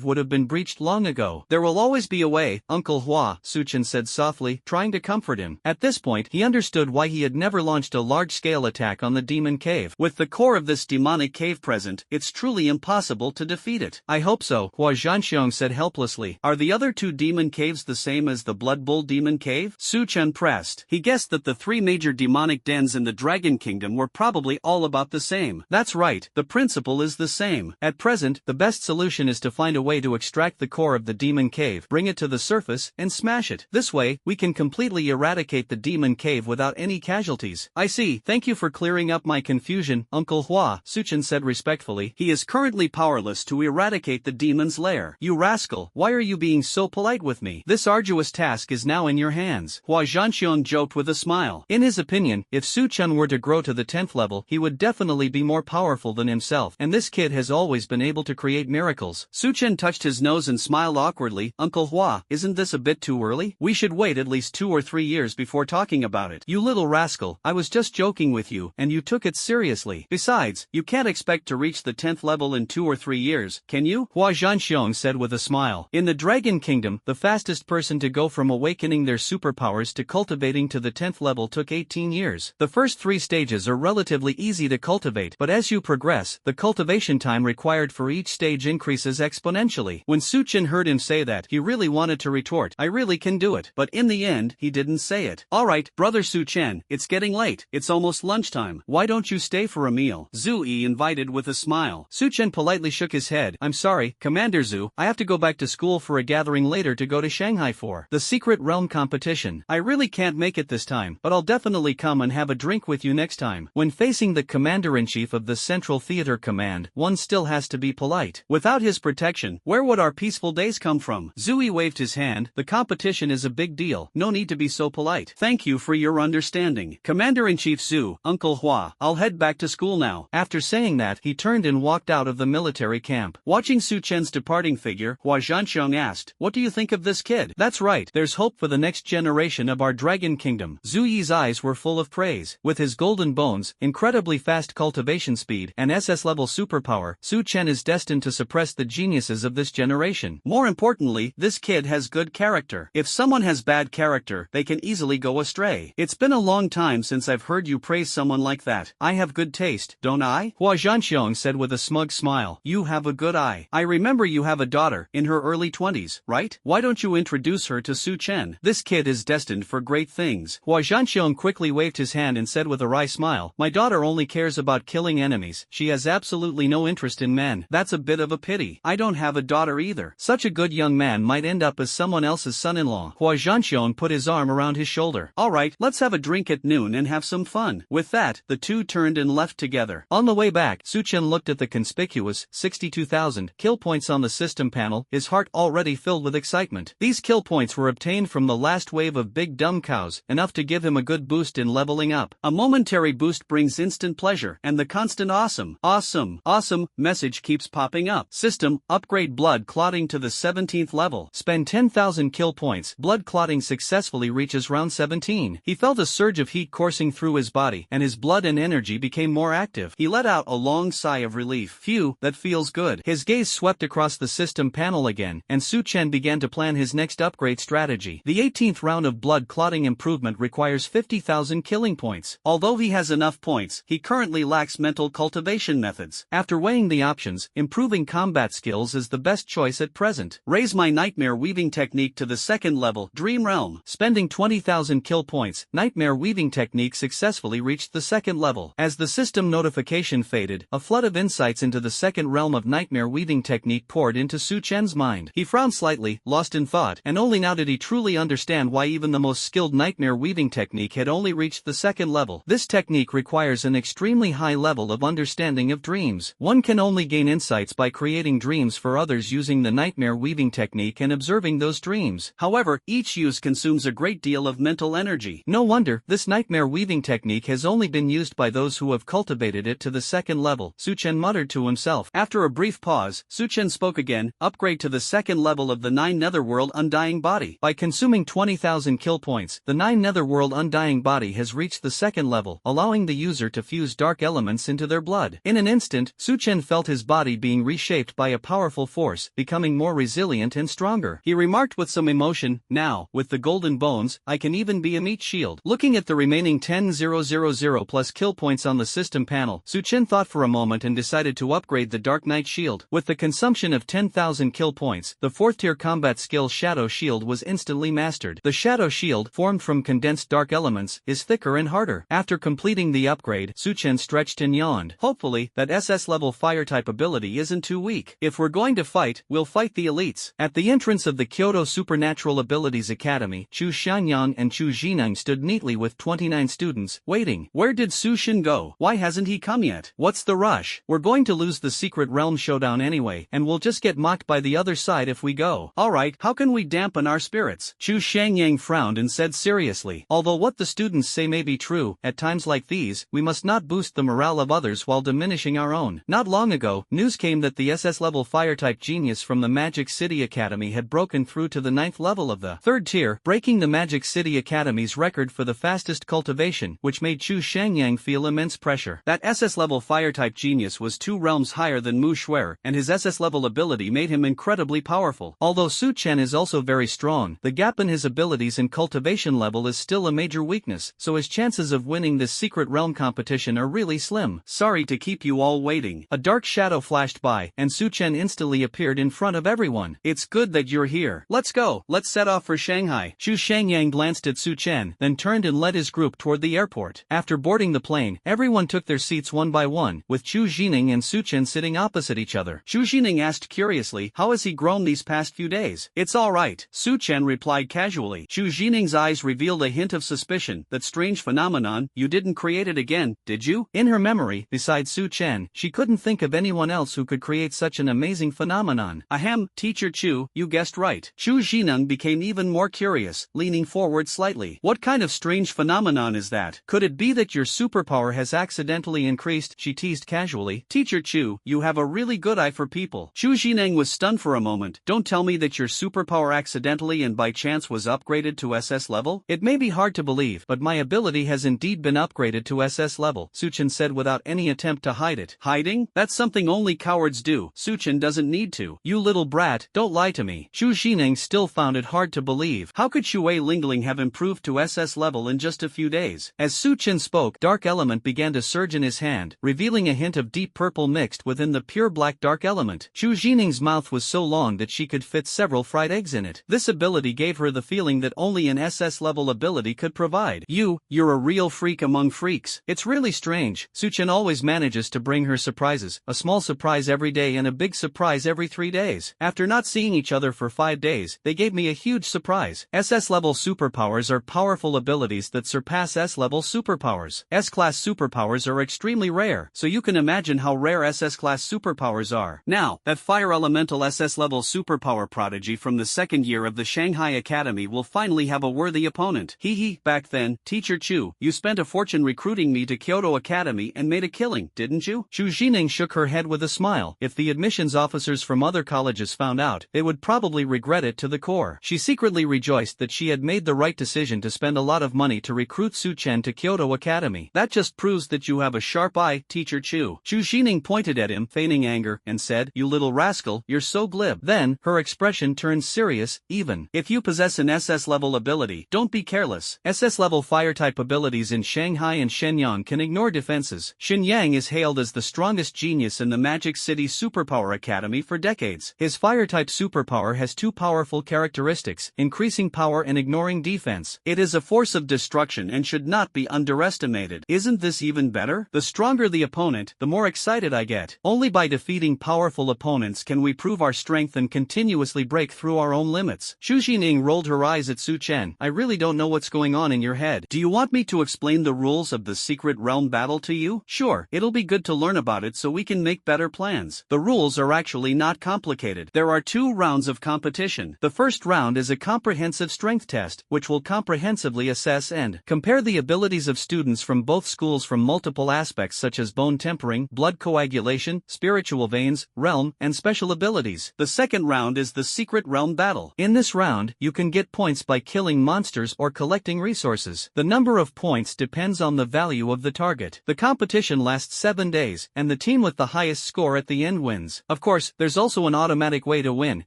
would have been breached long ago. There will always be a way, Uncle Hua, Su Chen said softly, trying to comfort him. At this point, he understood why he had never launched a large-scale attack on the Demon Cave. With the core of this demonic cave present, it's truly impossible to defeat it. I hope so, Hua Zhanxiong said helplessly. Are the other two demon caves the same as the Blood Bull Demon Cave? Su Chen pressed. He guessed that the 3 major demonic dens in the Dragon Kingdom were probably all about the same. That's right, the principle is the same. At present, the best solution is to find a way to extract the core of the Demon Cave, bring it to the surface, and smash it. This way, we can completely eradicate the Demon Cave without any casualties. I see. Thank you for clearing up my confusion, Uncle Hua, Su Chen said respectfully. He is currently powerless to eradicate the demon's lair. You rascal, why are you being so polite with me? This arduous task is now in your hands. Hua Zhanxiong joked with a smile. In his opinion, if Su Chen were to grow to the 10th level, he would definitely be more powerful than himself, and this kid has always been able to create miracles. Su Chen touched his nose and smiled awkwardly. Uncle Hua, isn't this a bit too early? We should wait at least 2 or 3 years before talking about it. You little rascal, I was just joking with you, and you took it seriously. Besides, you can't expect to reach the 10th level in 2 or 3 years, can you? Hua Zhanxiong said with a smile. In the Dragon Kingdom, the fastest person to go from awakening their superpowers to cultivating to the 10th level took 18 years. The first 3 stages are relatively easy to cultivate, but as you progress, the cultivation time required for each stage increases exponentially. When Suchin heard him say that, he really wanted to retort, "I really can do it," but in the end, he didn't say it. "Alright, brother Suchen, it's getting late. It's almost lunchtime. Why don't you stay for a meal?" Zhu Yi invited with a smile. Suchen politely shook his head. "I'm sorry, Commander Zhu, I have to go back to school for a gathering later to go to Shanghai for the Secret Realm competition. I really can't make it this time, but I'll definitely come and have a drink with you next time." When facing the Commander-in-Chief of the Central Theater Command, one still has to be polite. Without his protection, where would our peaceful days come from? Zhu Yi waved his hand. "The competition is a big deal. No need to be so polite. Thank you for your understanding. Commander-in-Chief Zhu, Uncle Hua, I'll head back to school now." After saying that, he turned and walked out of the military camp. Watching Su Chen's departing figure, Hua Zhanxiong asked, "What do you think of this kid?" "That's right, there's hope for the next generation of our Dragon Kingdom." Zhu Yi's eyes were full of praise. With his golden bones, incredibly fast cultivation speed, and SS-level superpower, Su Chen is destined to suppress the geniuses of this generation. More importantly, this kid has good character. If someone has bad character, they can easily go astray. It's been a long time since I've heard you praise someone like that. I have good taste, don't I? Hua Zhanxiong said with a smug smile. "You have a good eye. I remember you have a daughter, in her early 20s, right? Why don't you introduce her to Su Chen? This kid is destined for great things." Hua Zhanxiong quickly waved his hand and said with a wry smile, "My daughter only cares about killing enemies. She has absolutely no interest in men. That's a bit of a pity. I don't have a daughter either. Such a good young man might end up as someone else's son-in-law." Hua Zhanxiong put his arm around his shoulder. "Alright, let's have a drink at noon and have some fun." With that, the two turned and left together. On the way back, Su Chen looked at the conspicuous 62,000 kill points on the system panel, his heart already filled with excitement. These kill points were obtained from the last wave of big dumb cows, enough to give him a good boost in leveling up. A momentary boost brings instant pleasure, and the constant awesome message keeps popping up. System, upgrade blood clotting to the 17th level. Spend 10,000 kill points. Blood clotting successfully reaches round 17. He felt a surge of heat coursing through his body, and his blood and energy became more active. He let out a long sigh of relief. Phew, that feels good. His gaze swept across the system panel again, and Su Chen began to plan his next upgrade strategy. The 18th round of blood clotting improvement requires 50,000 killing points. Although he has enough points, he currently lacks mental cultivation methods. After weighing the options, improving combat skills is the best choice at present. Raise my nightmare weaving technique to the 2nd level, Dream Realm. Spending 20,000 kill points, nightmare weaving technique successfully reached the 2nd level. As the system notification faded, a flood of insights into the 2nd realm of nightmare weaving technique poured into Su Chen's mind. He frowned slightly, lost in thought, and only now did he truly understand why even the most skilled nightmare weaving technique had only reached the 2nd level. This technique requires an extremely high level of understanding of dreams. One can only gain insights by creating dreams for others using the nightmare weaving technique and observing those dreams. However, each use consumes a great deal of mental energy. No wonder, this nightmare weaving technique has only been used by those who have cultivated it to the 2nd level, Su Chen muttered to himself. After a brief pause, Su Chen spoke again. Upgrade to the 2nd level of the 9 Netherworld Undying Body. By consuming 20,000 kill points, the 9 Netherworld Undying Body has reached the 2nd level, allowing the user to fuse dark elements into their blood. In an instant, Su Chen felt his body being reshaped by a powerful force, becoming more resilient and stronger. He remarked with some emotion, "Now, with the golden bones, I can even be a meat shield." Looking at the remaining 10,000 plus kill points on the system panel, Su Chen thought for a moment and decided to upgrade the Dark Knight Shield. With the consumption of 10,000 kill points, the 4th tier combat skill Shadow Shield was instantly mastered. The Shadow Shield, formed from condensed dark elements, is thicker and harder. After completing the upgrade, Su Chen stretched and yawned. Hopefully, that SS level fire type ability isn't too weak. If we're going to fight, we'll fight the elites. At the entrance of the Kyoto Supernatural Abilities Academy, Chu Xianyang and Chu Jineng stood neatly with 29 students, waiting. Where did Su Shin go? Why hasn't he come yet? What's the rush? We're going to lose the Secret Realm showdown anyway, and we'll just get mocked by the other side if we go. Alright, how can we dampen our spirits? Chu Xianyang frowned and said seriously. Although what the students say may be true, at times like these, we must not boost the morale of others while diminishing our own. Not long ago, news came that the SS level fire type genius from the Magic City Academy had broken through to the 9th level of the 3rd tier, breaking the Magic City Academy's record for the fastest cultivation, which made Chu Xianyang feel immense pressure. That SS level fire type genius was 2 realms higher than Mu Shuer, and his SS level ability made him incredibly powerful. Although Su Chen is also very strong, the gap in his abilities and cultivation level is still a major weakness, so his chances of winning this secret realm competition are really slim. Sorry to keep you all waiting. A dark shadow flashed by, and Su Chen instantly appeared in front of everyone. It's good that you're here. Let's go. Let's set off for Shanghai. Xu Shangyang glanced at Su Chen, then turned and led his group toward the airport. After boarding the plane, everyone took their seats one by one, with Chu Jining and Su Chen sitting opposite each other. Chu Jining asked curiously, how has he grown these past few days? It's alright, Su Chen replied casually. Chu Jining's eyes revealed a hint of suspicion. That strange phenomenon, you didn't create it again, did you? In her memory, besides Su Chen, she couldn't think of anyone else who could create such an amazing phenomenon. Ahem, Teacher Chu, you guessed right. Chu Jining became even more curious, leaning forward slightly. What kind of strange phenomenon is that? Could it be that your superpower has accidentally increased? She teased casually. Teacher Chu, you have a really good eye for people. Chu Jining was stunned for a moment. Don't tell me that your superpower accidentally and by chance was upgraded to SS level? It may be hard to believe, but my ability has indeed been upgraded to SS level, Su Chen said without any attempt to hide it. Hiding? That's something only cowards do. Su Chen doesn't need to. You little brat, don't lie to me. Xu Jining still found it hard to believe. How could Xue Lingling have improved to SS level in just a few days? As Su Chen spoke, dark element began to surge in his hand, revealing a hint of deep purple mixed within the pure black dark element. Xu Jining's mouth was so long that she could fit several fried eggs in it. This ability gave her the feeling that only an SS level ability could provide. You're a real freak among freaks. It's really strange. Su Chen always manages to bring her surprises, a small surprise every day and a big surprise every 3 days. After not seeing each other for 5 days, they gave me a huge surprise. SS level superpowers are powerful abilities that surpass S level superpowers. S-class superpowers are extremely rare, so you can imagine how rare SS-class superpowers are. Now, that fire elemental SS level superpower prodigy from the second year of the Shanghai Academy will finally have a worthy opponent. Hee hee. Back then, Teacher Chu, you spent a fortune recruiting me to Kyoto Academy and made a killing, didn't you? Xu Jining shook her head with a smile. If the admissions officers from other colleges found out, they would probably regret it to the core. She secretly rejoiced that she had made the right decision to spend a lot of money to recruit Su Chen to Kyoto Academy. That just proves that you have a sharp eye, Teacher Chu. Xu Jining pointed at him, feigning anger, and said, you little rascal, you're so glib. Then, her expression turned serious, even. If you possess an SS level ability, don't be careless. SS level fire type abilities in Shanghai and Shenyang can ignore defenses. Shenyang is hailed as the strongest genius in the Magic City Superpower Academy for decades. His fire-type superpower has 2 powerful characteristics, increasing power and ignoring defense. It is a force of destruction and should not be underestimated. Isn't this even better? The stronger the opponent, the more excited I get. Only by defeating powerful opponents can we prove our strength and continuously break through our own limits. Xu Jining rolled her eyes at Su Chen. I really don't know what's going on in your head. Do you want me to explain the rules of the secret realm battle to you? Sure, it'll be good to learn about it so we can make better plans. The rules are actually not complicated. There are 2 rounds of competition. The first round is a comprehensive strength test, which will comprehensively assess and compare the abilities of students from both schools from multiple aspects such as bone tempering, blood coagulation, spiritual veins, realm, and special abilities. The second round is the secret realm battle. In this round, you can get points by killing monsters or collecting resources. The number of points depends on the value of the target. The competition lasts 7 days, and the team with the highest score at the end wins. Of course, there's also an automatic way to win.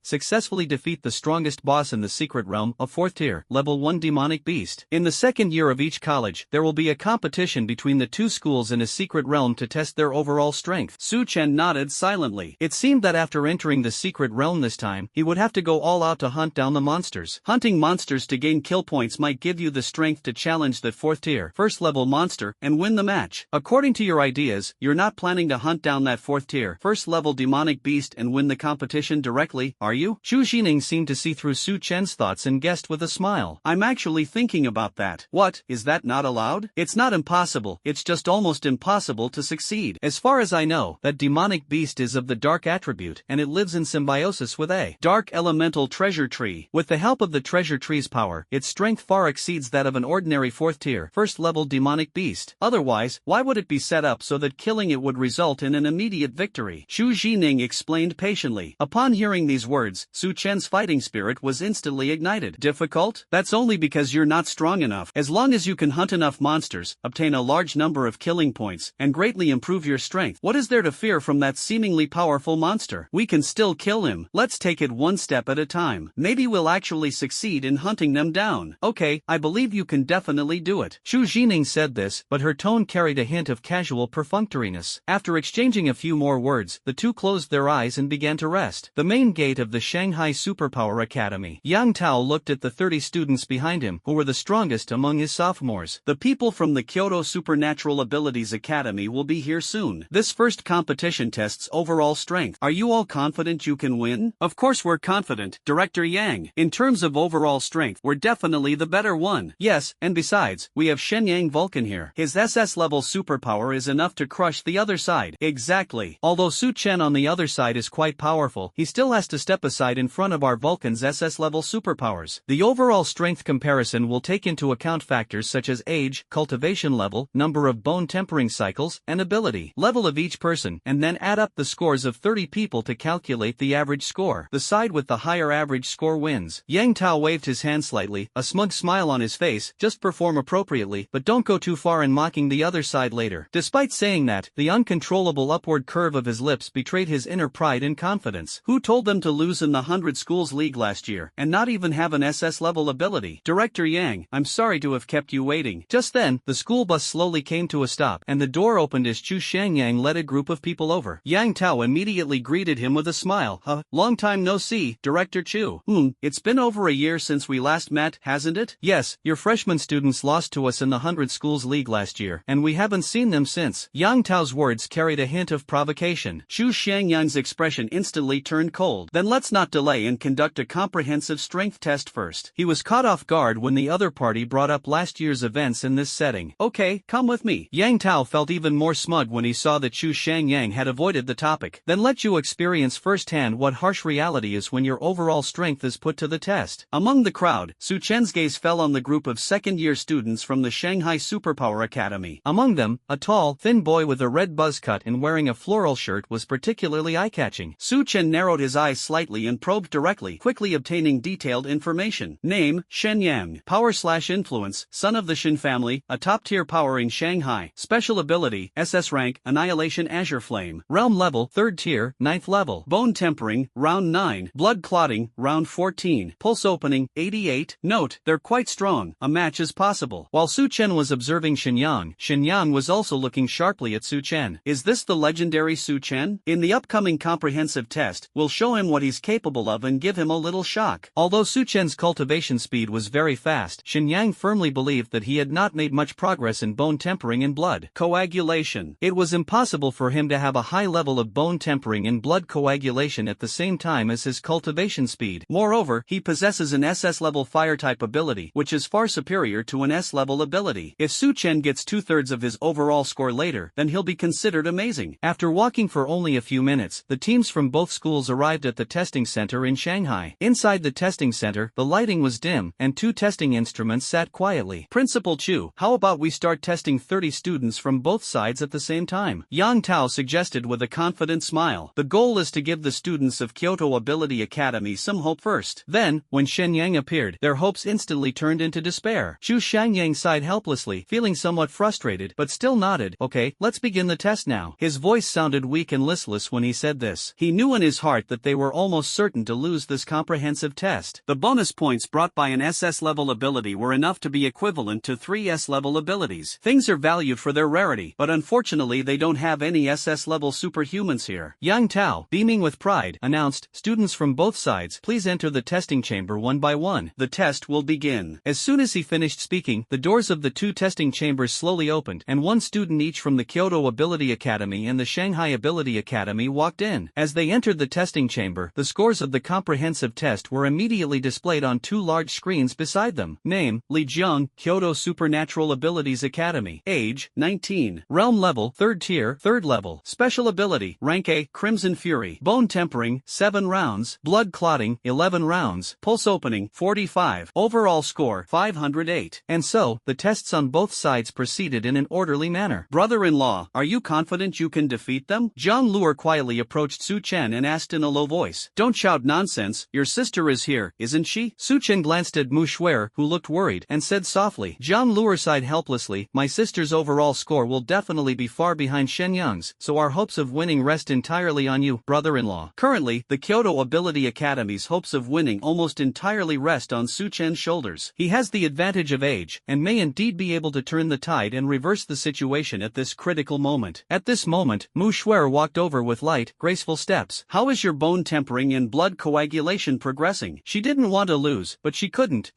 Successfully defeat the strongest boss in the secret realm, a 4th tier, level 1 demonic beast. In the second year of each college, there will be a competition between the 2 schools in a secret realm to test their overall strength. Su Chen nodded silently. It seemed that after entering the secret realm this time, he would have to go all out to hunt down the monsters. Hunting monsters to gain kill points might give you the strength to challenge that 4th tier, 1st level monster, and win the match. According to your ideas, you're not planning to hunt down that 4th tier, 1st level demonic beast and win the competition directly, are you? Xu Jining seemed to see through Su Chen's thoughts and guessed with a smile. I'm actually thinking about that. What, is that not allowed? It's not impossible, it's just almost impossible to succeed. As far as I know, that demonic beast is of the dark attribute, and it lives in symbiosis with a dark elemental treasure tree. With the help of the treasure tree's power, its strength far exceeds that of an ordinary 4th tier, 1st level demonic beast. Otherwise, why would it be set up so that killing it would result in an immediate victory? Xu Jining explained patiently. Upon hearing these words, Su Chen's fighting spirit was instantly ignited. Difficult? That's only because you're not strong enough. As long as you can hunt enough monsters, obtain a large number of killing points, and greatly improve your strength, what is there to fear from that seemingly powerful monster? We can still kill him. Let's take it one step at a time. Maybe we'll actually succeed in hunting them down. Okay, I believe you can definitely do it. Xu Jining said this, but her tone carried a hint of casual perfunctoriness. After exchanging a few more words, the two closed their eyes and began to rest. The main gate of the Shanghai Superpower Academy. Yang Tao looked at the 30 students behind him, who were the strongest among his sophomores. The people from the Kyoto Supernatural Abilities Academy will be here soon. This first competition tests overall strength. Are you all confident you can win? Of course we're confident, Director Yang. In terms of overall strength, we're definitely the better one. Yes, and besides, we have Shenyang Vulcan here. His SS level superpower is enough to crush the other side. Exactly. Although Su Chen on the other side is quite powerful, he still has to step aside in front of our Vulcan's SS level superpowers. The overall strength comparison will take into account factors such as age, cultivation level, number of bone tempering cycles, and ability level of each person, and then add up the scores of 30 people to calculate the average score. The side with the higher average score wins. Yang Tao waved his hand slightly, a smug smile on his face. Just perform appropriately, but don't go too far in mocking the other side later. Despite saying that, the uncontrollable upward curve of his lips betrayed his inner pride and confidence. Who told them to lose in the 100 Schools League last year, and not even have an SS level ability? Director Yang, I'm sorry to have kept you waiting. Just then, the school bus slowly came to a stop, and the door opened as Chu Shangyang led a group of people over. Yang Tao immediately greeted him with a smile. Long time no see, Director Chu. It's been over a year since we last met, hasn't it? Yes, your freshman students lost to us in the 100 Schools League last year, and we haven't seen them since. Yang Tao's words carried a hint of provocation. Chu Shangyang's expression instantly turned cold. Then let's not delay and conduct a comprehensive strength test first. He was caught off guard when the other party brought up last year's events in this setting. Okay, come with me. Yang Tao felt even more smug when he saw that Chu Shangyang had avoided the topic. Then let you experience firsthand what harsh reality is when your overall strength is put to the test. Among the crowd, Su Chen's gaze fell on the group of second-year students from the Shanghai Superpower Academy. Among them, a tall, thin boy with a red buzz cut and wearing a floral shirt was particularly eye-catching. Su Chen narrowed his eyes slightly and probed directly, quickly obtaining detailed information. Name, Shenyang. Power/influence, son of the Shin family, a top-tier power in Shanghai. Special ability, SS rank, Annihilation Azure Flame. Realm level, 3rd tier, 9th level. Bone tempering, round 9. Blood clotting, round 14. Pulse opening, 88. Note, they're quite strong. A match is possible. While Su Chen was observing Shenyang was also looking sharply at Su Chen. Is this the legendary Su Chen? In the upcoming comprehensive test, we'll show him what he's capable of and give him a little shock. Although Su Chen's cultivation speed was very fast, Shenyang firmly believed that he had not made much progress in bone tempering and blood coagulation. It was impossible for him to have a high level of bone tempering and blood coagulation at the same time as his cultivation speed. Moreover, he possesses an SS-level fire-type ability, which is far superior to an S-level ability. If Su Chen gets 2/3 of his overall score later, then he'll be considered amazing. After walking for only a few minutes, the teams from both schools arrived at the testing center in Shanghai. Inside the testing center, the lighting was dim, and 2 testing instruments sat quietly. Principal Chu, how about we start testing 30 students from both sides at the same time? Yang Tao suggested with a confident smile. The goal is to give the students of Kyoto Ability Academy some hope first. Then, when Shenyang appeared, their hopes instantly turned into despair. Chu Shangyang sighed helplessly, feeling somewhat frustrated, but still nodded. Okay, let's begin the test now. His voice sounded weak and listless when he said this. He knew in his heart that they were almost certain to lose this comprehensive test. The bonus points brought by an SS-level ability were enough to be equivalent to 3 S-level abilities. Things are valued for their rarity, but unfortunately they don't have any SS-level superhumans here. Yang Tao, beaming with pride, announced, "Students from both sides, please enter the testing chamber one by one. The test will begin." As soon as he finished speaking, the doors of the 2 testing chambers slowly opened, and 1 student each from the Kyoto Ability Academy and the Shanghai Ability Academy walked in. As they entered the testing chamber, the scores of the comprehensive test were immediately displayed on 2 large screens beside them. Name, Li Jiang, Kyoto Supernatural Abilities Academy. Age, 19. Realm level, 3rd tier, 3rd level. Special ability, rank A, Crimson Fury. Bone tempering, 7 rounds. Blood clotting, 11 rounds. Pulse opening, 45. Overall score, 508. And so, the tests on both sides proceeded in an orderly manner. Brother-in-law, are you confident you can defeat them? Zhang Luer quietly approached Su Chen and asked in a low voice. Don't shout nonsense, your sister is here, isn't she? Su Chen glanced at Mu Shuer, who looked worried, and said softly. Zhang Luer sighed helplessly. My sister's overall score will definitely be far behind Shenyang's, so our hopes of winning rest entirely on you, brother-in-law. Currently, Sadly, the Kyoto Ability Academy's hopes of winning almost entirely rest on Su Chen's shoulders. He has the advantage of age, and may indeed be able to turn the tide and reverse the situation at this critical moment. At this moment, Mu Xuer walked over with light, graceful steps. How is your bone tempering and blood coagulation progressing? She didn't want to lose, but she couldn't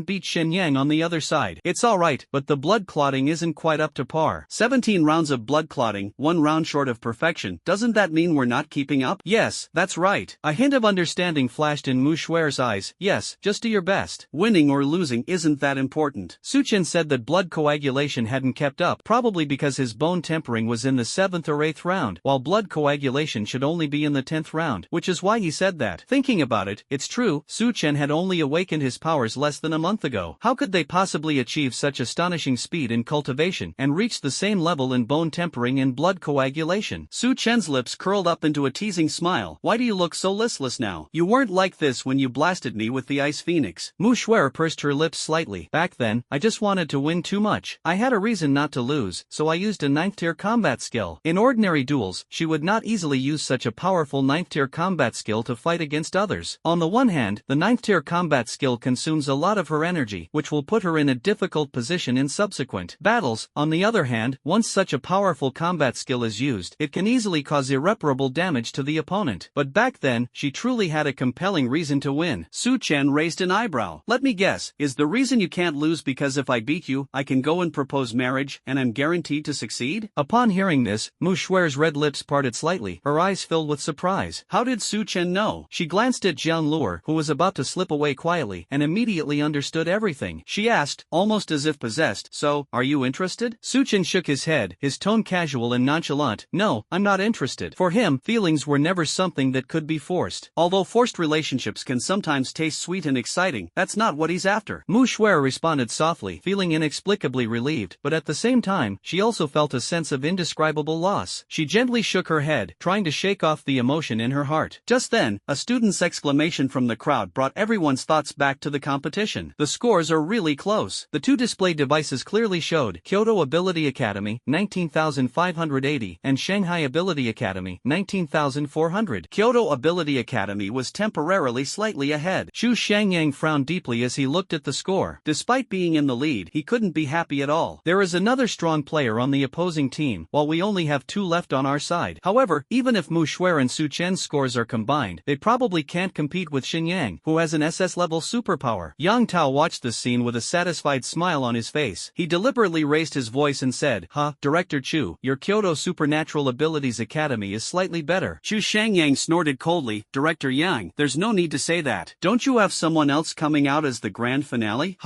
beat Shen Yang on the other side. It's alright, but the blood clotting isn't quite up to par. 17 rounds of blood clotting, 1 round short of perfection. Doesn't that mean we're not keeping up? Yes, that's right. A hint of understanding flashed in Mu Xuer's eyes. Yes, just do your best. Winning or losing isn't that important. Su Chen said that blood coagulation hadn't kept up, probably because his bone tempering was in the 7th or 8th round, while blood coagulation should only be in the 10th round, which is why he said that. Thinking about it, it's true, Su Chen had only awakened his powers less than a month ago. How could they possibly achieve such astonishing speed in cultivation and reach the same level in bone tempering and blood coagulation? Su Chen's lips curled up into a teasing smile. Why do you look so listless now? You weren't like this when you blasted me with the Ice Phoenix. Mu Xuer pursed her lips slightly. Back then, I just wanted to win too much. I had a reason not to lose, so I used a 9th tier combat skill. In ordinary duels, she would not easily use such a powerful 9th tier combat skill to fight against others. On the one hand, the 9th tier combat skill consumes a lot of her energy, which will put her in a difficult position in subsequent battles. On the other hand, once such a powerful combat skill is used, it can easily cause irreparable damage to the opponent. But back then, she truly had a compelling reason to win. Su Chen raised an eyebrow. Let me guess, is the reason you can't lose because if I beat you, I can go and propose marriage, and I'm guaranteed to succeed? Upon hearing this, Mu Xuer's red lips parted slightly, her eyes filled with surprise. How did Su Chen know? She glanced at Jiang Luer, who was about to slip away quietly, and immediately understood everything. She asked, almost as if possessed, so, are you interested? Su Chen shook his head, his tone casual and nonchalant. No, I'm not interested. For him, feelings were never something that could be forced. Although forced relationships can sometimes taste sweet and exciting, that's not what he's after. Mu Xuer responded softly, feeling inexplicably relieved, but at the same time, she also felt a sense of indescribable loss. She gently shook her head, trying to shake off the emotion in her heart. Just then, a student's exclamation from the crowd brought everyone's thoughts back to the competition. The scores are really close. The two display devices clearly showed Kyoto Ability Academy, 19,580, and Shanghai Ability Academy, 19,400. Kyoto Ability Academy was temporarily slightly ahead. Xu Shangyang frowned deeply as he looked at the score. Despite being in the lead, he couldn't be happy at all. There is another strong player on the opposing team, while we only have 2 left on our side. However, even if Mu Xuer and Su Chen's scores are combined, they probably can't compete with Xin Yang, who has an SS level superpower. Yang Tao watched this scene with a satisfied smile on his face. He deliberately raised his voice and said, Director Chu, your Kyoto Supernatural Abilities Academy is slightly better. Xu Shangyang snorted coldly. Director Yang, there's no need to say that. Don't you have someone else coming out as the grand finale?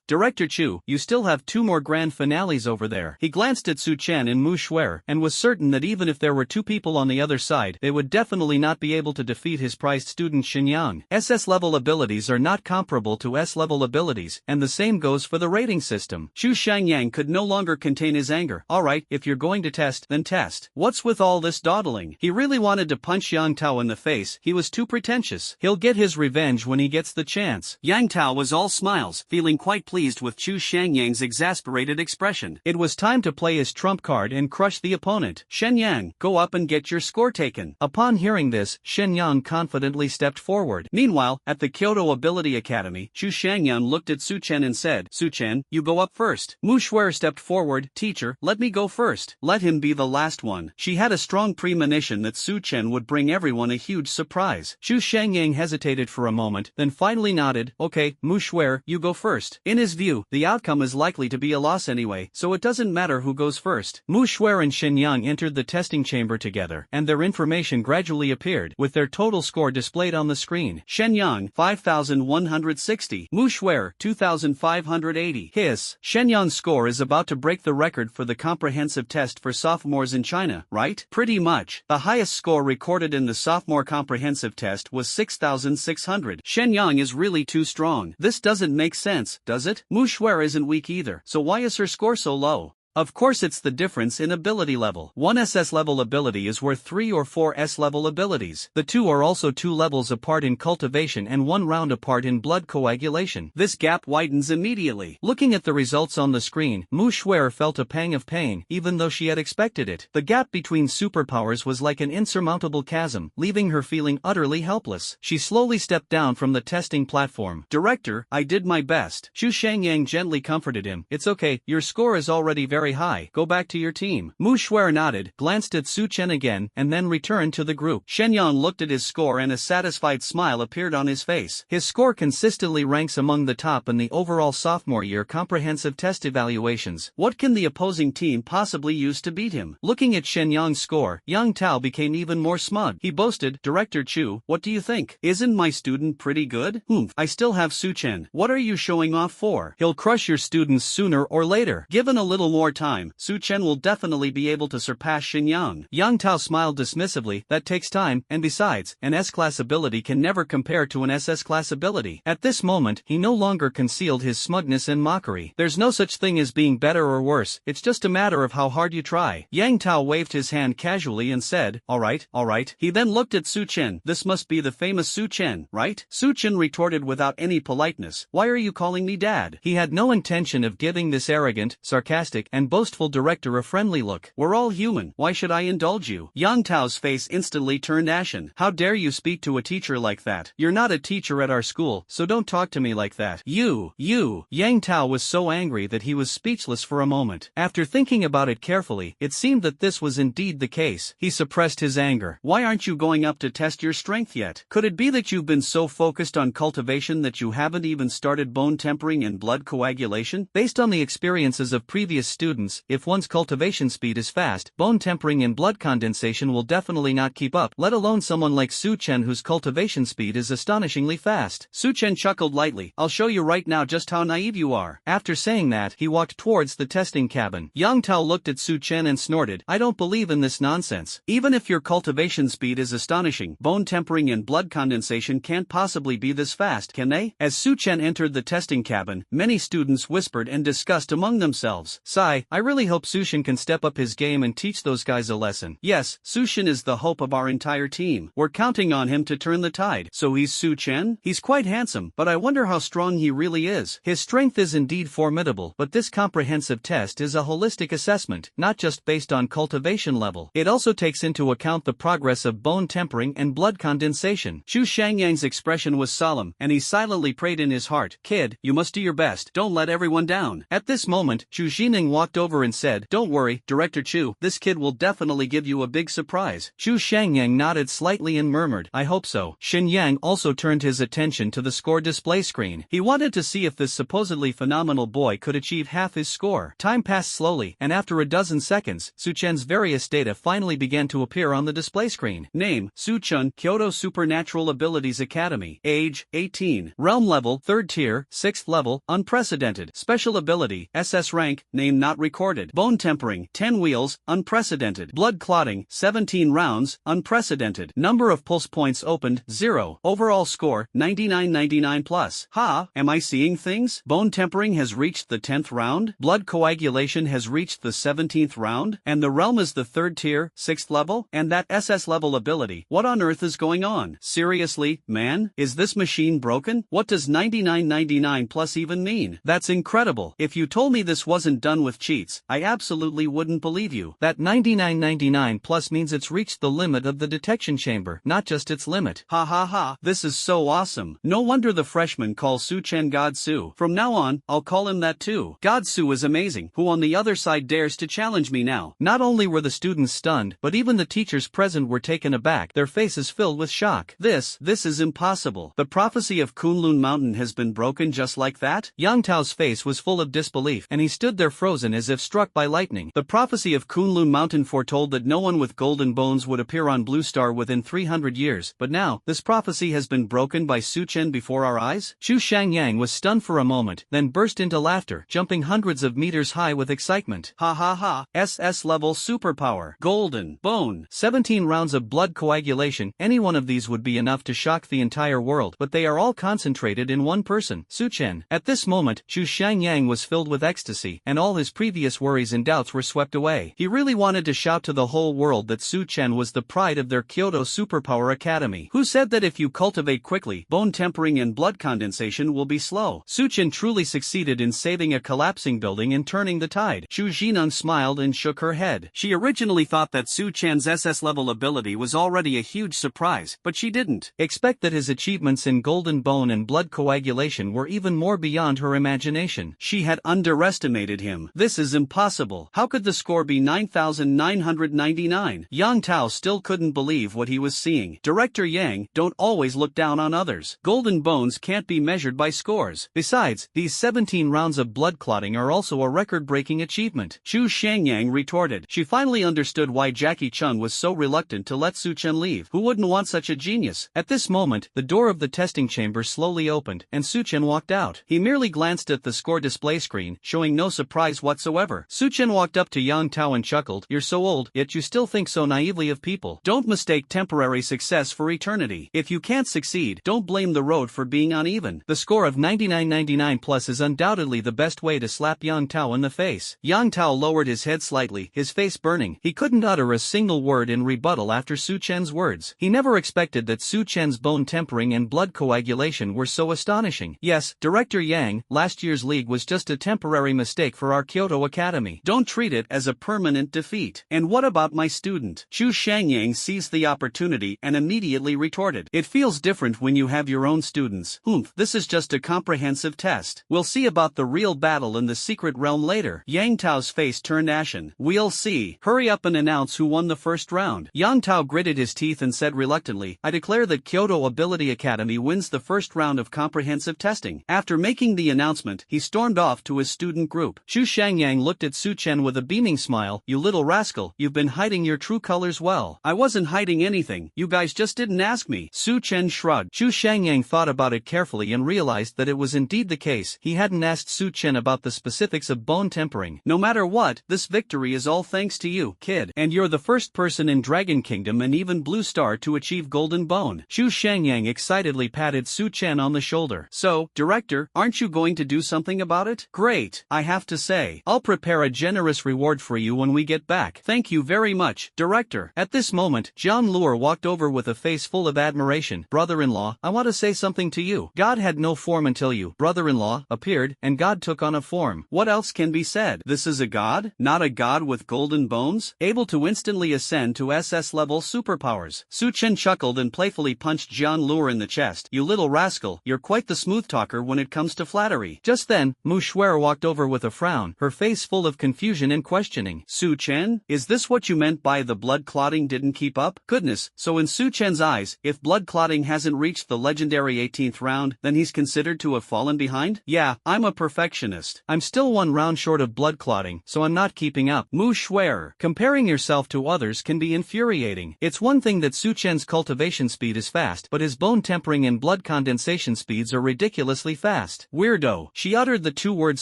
Director Chu, you still have 2 more grand finales over there. He glanced at Su Chen and Mu Xuer, and was certain that even if there were 2 people on the other side, they would definitely not be able to defeat his prized student Xinyang. SS level abilities are not comparable to S level abilities, and the same goes for the rating system. Xu Shangyang could no longer contain his anger. Alright, if you're going to test, then test. What's with all this dawdling? He really wanted to punch Yang Tao in the face. He was too pretentious. He'll get his revenge when he gets the chance. Yang Tao was all smiles, feeling quite pleased with Xu Shangyang's exasperated expression. It was time to play his trump card and crush the opponent. Shenyang, go up and get your score taken. Upon hearing this, Shenyang confidently stepped forward. Meanwhile, at the Kyoto Ability Academy, Xu Shangyan looked at Su Chen and said, Su Chen, you go up first. Mu Xuer stepped forward. Teacher, let me go first. Let him be the last one. She had a strong premonition that Su Chen would bring everyone a huge surprise. Xu Shangyang hesitated for a moment, then finally nodded. Okay, Mu Xuer, you go first. In his view, the outcome is likely to be a loss anyway, so it doesn't matter who goes first. Mu Xuer and Shenyang entered the testing chamber together, and their information gradually appeared, with their total score displayed on the screen. Shenyang, 5,160. Mu Xuer, 2,580. Hiss. Shenyang's score is about to break the record for the comprehensive test for sophomores in China, right? Pretty much. The highest score recorded in the sophomore comprehensive test was 6,600. Shenyang is really too strong. This doesn't make sense, does it? Mu Xuer isn't weak either, so why is her score so low? Of course it's the difference in ability level. One SS level ability is worth 3 or 4 S level abilities. The two are also 2 levels apart in cultivation and 1 round apart in blood coagulation. This gap widens immediately. Looking at the results on the screen, Mu Xuer felt a pang of pain, even though she had expected it. The gap between superpowers was like an insurmountable chasm, leaving her feeling utterly helpless. She slowly stepped down from the testing platform. Director, I did my best. Xu Shangyang gently comforted him. It's okay, your score is already very high. Go back to your team. Mu Xuer nodded, glanced at Su Chen again, and then returned to the group. Shenyang looked at his score and a satisfied smile appeared on his face. His score consistently ranks among the top in the overall sophomore year comprehensive test evaluations. What can the opposing team possibly use to beat him? Looking at Shenyang's score, Yang Tao became even more smug. He boasted, Director Chu, what do you think? Isn't my student pretty good? I still have Su Chen. What are you showing off for? He'll crush your students sooner or later. Given a little more time, Su Chen will definitely be able to surpass Shenyang. Yang Tao smiled dismissively, that takes time, and besides, an S-class ability can never compare to an SS-class ability. At this moment, he no longer concealed his smugness and mockery. There's no such thing as being better or worse, it's just a matter of how hard you try. Yang Tao waved his hand casually and said, alright. He then looked at Su Chen. This must be the famous Su Chen, right? Su Chen retorted without any politeness, why are you calling me dad? He had no intention of giving this arrogant, sarcastic, and boastful director a friendly look. We're all human, why should I indulge you? Yang Tao's face instantly turned ashen. How dare you speak to a teacher like that? You're not a teacher at our school, so don't talk to me like that. You. Yang Tao was so angry that he was speechless for a moment. After thinking about it carefully, it seemed that this was indeed the case. He suppressed his anger. Why aren't you going up to test your strength yet? Could it be that you've been so focused on cultivation that you haven't even started bone tempering and blood coagulation? Based on the experiences of previous students, if one's cultivation speed is fast, bone tempering and blood condensation will definitely not keep up, let alone someone like Su Chen whose cultivation speed is astonishingly fast. Su Chen chuckled lightly. I'll show you right now just how naive you are. After saying that, he walked towards the testing cabin. Yang Tao looked at Su Chen and snorted. I don't believe in this nonsense. Even if your cultivation speed is astonishing, bone tempering and blood condensation can't possibly be this fast, can they? As Su Chen entered the testing cabin, many students whispered and discussed among themselves. Sigh, I really hope Su Chen can step up his game and teach those guys a lesson. Yes, Su Chen is the hope of our entire team. We're counting on him to turn the tide. So he's Su Chen? He's quite handsome, but I wonder how strong he really is. His strength is indeed formidable, but this comprehensive test is a holistic assessment, not just based on cultivation level. It also takes into account the progress of bone tempering and blood condensation. Xu Shangyang's expression was solemn, and he silently prayed in his heart, Kid, you must do your best. Don't let everyone down. At this moment, Xu Xining walked over and said, Don't worry, Director Chu, this kid will definitely give you a big surprise. Xu Shangyang nodded slightly and murmured, I hope so. Shin Yang also turned his attention to the score display screen. He wanted to see if this supposedly phenomenal boy could achieve half his score. Time passed slowly, and after a dozen seconds, Su Chen's various data finally began to appear on the display screen. Name, Su Chen, Kyoto Supernatural Abilities Academy. Age, 18. Realm level, 3rd tier, 6th level, unprecedented. Special ability, SS rank, name not recorded. Bone tempering, 10 wheels, unprecedented. Blood clotting, 17 rounds, unprecedented. Number of pulse points opened, 0. Overall score, 99 plus. Ha, am I seeing things? Bone tempering has reached the 10th round, blood coagulation has reached the 17th round, and the realm is the 3rd tier, 6th level, and that SS level ability. What on earth is going on? Seriously, man? Is this machine broken? What does 99 plus even mean? That's incredible. If you told me this wasn't done with cheats, I absolutely wouldn't believe you. That 99 plus means it's reached the limit of the detection chamber, not just its limit. Ha, this is so awesome. No wonder the freshman calls Su Chen God Su. From now on, I'll call him that too. God Su is amazing. Who on the other side dares to challenge me now? Not only were the students stunned, but even the teachers present were taken aback, their faces filled with shock. This is impossible. The prophecy of Kunlun Mountain has been broken just like that? Yang Tao's face was full of disbelief, and he stood there frozen as if struck by lightning. The prophecy of Kunlun Mountain foretold that no one with golden bones would appear on Blue Star within 300 years, but now, this prophecy has been broken by Su Chen before our eyes? Xu Shangyang was stunned for a moment, then burst into laughter, jumping hundreds of meters high with excitement. Ha, SS level superpower. Golden bone. 17 rounds of blood coagulation, any one of these would be enough to shock the entire world, but they are all concentrated in one person, Su Chen. At this moment, Xu Shangyang was filled with ecstasy, and all his previous previous worries and doubts were swept away. He really wanted to shout to the whole world that Su Chen was the pride of their Kyoto Superpower Academy. Who said that if you cultivate quickly, bone tempering and blood condensation will be slow? Su Chen truly succeeded in saving a collapsing building and turning the tide. Chu Jineng smiled and shook her head. She originally thought that Su Chen's SS level ability was already a huge surprise, but she didn't expect that his achievements in golden bone and blood coagulation were even more beyond her imagination. She had underestimated him. This is impossible. How could the score be 9,999? Yang Tao still couldn't believe what he was seeing. Director Yang, don't always look down on others. Golden bones can't be measured by scores. Besides, these 17 rounds of blood clotting are also a record-breaking achievement. Chu Shangyang retorted. She finally understood why Jackie Chun was so reluctant to let Su Chen leave. Who wouldn't want such a genius? At this moment, the door of the testing chamber slowly opened, and Su Chen walked out. He merely glanced at the score display screen, showing no surprise whatsoever. Su Chen walked up to Yang Tao and chuckled. You're so old, yet you still think so naively of people. Don't mistake temporary success for eternity. If you can't succeed, don't blame the road for being uneven. The score of 99.99 plus is undoubtedly the best way to slap Yang Tao in the face. Yang Tao lowered his head slightly, his face burning. He couldn't utter a single word in rebuttal after Su Chen's words. He never expected that Su Chen's bone tempering and blood coagulation were so astonishing. Yes, Director Yang, last year's league was just a temporary mistake for our Kyoto Academy. Don't treat it as a permanent defeat. And what about my student? Chu Shangyang seized the opportunity and immediately retorted. It feels different when you have your own students. This is just a comprehensive test. We'll see about the real battle in the secret realm later. Yang Tao's face turned ashen. We'll see. Hurry up and announce who won the first round. Yang Tao gritted his teeth and said reluctantly, I declare that Kyoto Ability Academy wins the first round of comprehensive testing. After making the announcement, he stormed off to his student group. Chu Shangyang looked at Su Chen with a beaming smile. You little rascal, you've been hiding your true colors well. I wasn't hiding anything, you guys just didn't ask me. Su Chen shrugged. Chu Shangyang thought about it carefully and realized that it was indeed the case. He hadn't asked Su Chen about the specifics of bone tempering. No matter what, this victory is all thanks to you, kid. And you're the first person in Dragon Kingdom and even Blue Star to achieve golden bone. Chu Shangyang excitedly patted Su Chen on the shoulder. So, Director, aren't you going to do something about it? Great, I have to say. I'll prepare a generous reward for you when we get back. Thank you very much, Director. At this moment, Jiang Luer walked over with a face full of admiration. Brother-in-law, I want to say something to you. God had no form until you, brother-in-law, appeared, and God took on a form. What else can be said? This is a god? Not a god with golden bones? Able to instantly ascend to SS level superpowers. Su Chen chuckled and playfully punched Jiang Luer in the chest. You little rascal, you're quite the smooth talker when it comes to flattery. Just then, Mu Shuer walked over with a frown, her face full of confusion and questioning. Su Chen, is this what you meant by the blood clotting didn't keep up? Goodness, so in Su Chen's eyes, if blood clotting hasn't reached the legendary 18th round, then he's considered to have fallen behind? Yeah, I'm a perfectionist. I'm still one round short of blood clotting, so I'm not keeping up. Mu Shuer, comparing yourself to others can be infuriating. It's one thing that Su Chen's cultivation speed is fast, but his bone tempering and blood condensation speeds are ridiculously fast. Weirdo. She uttered the two words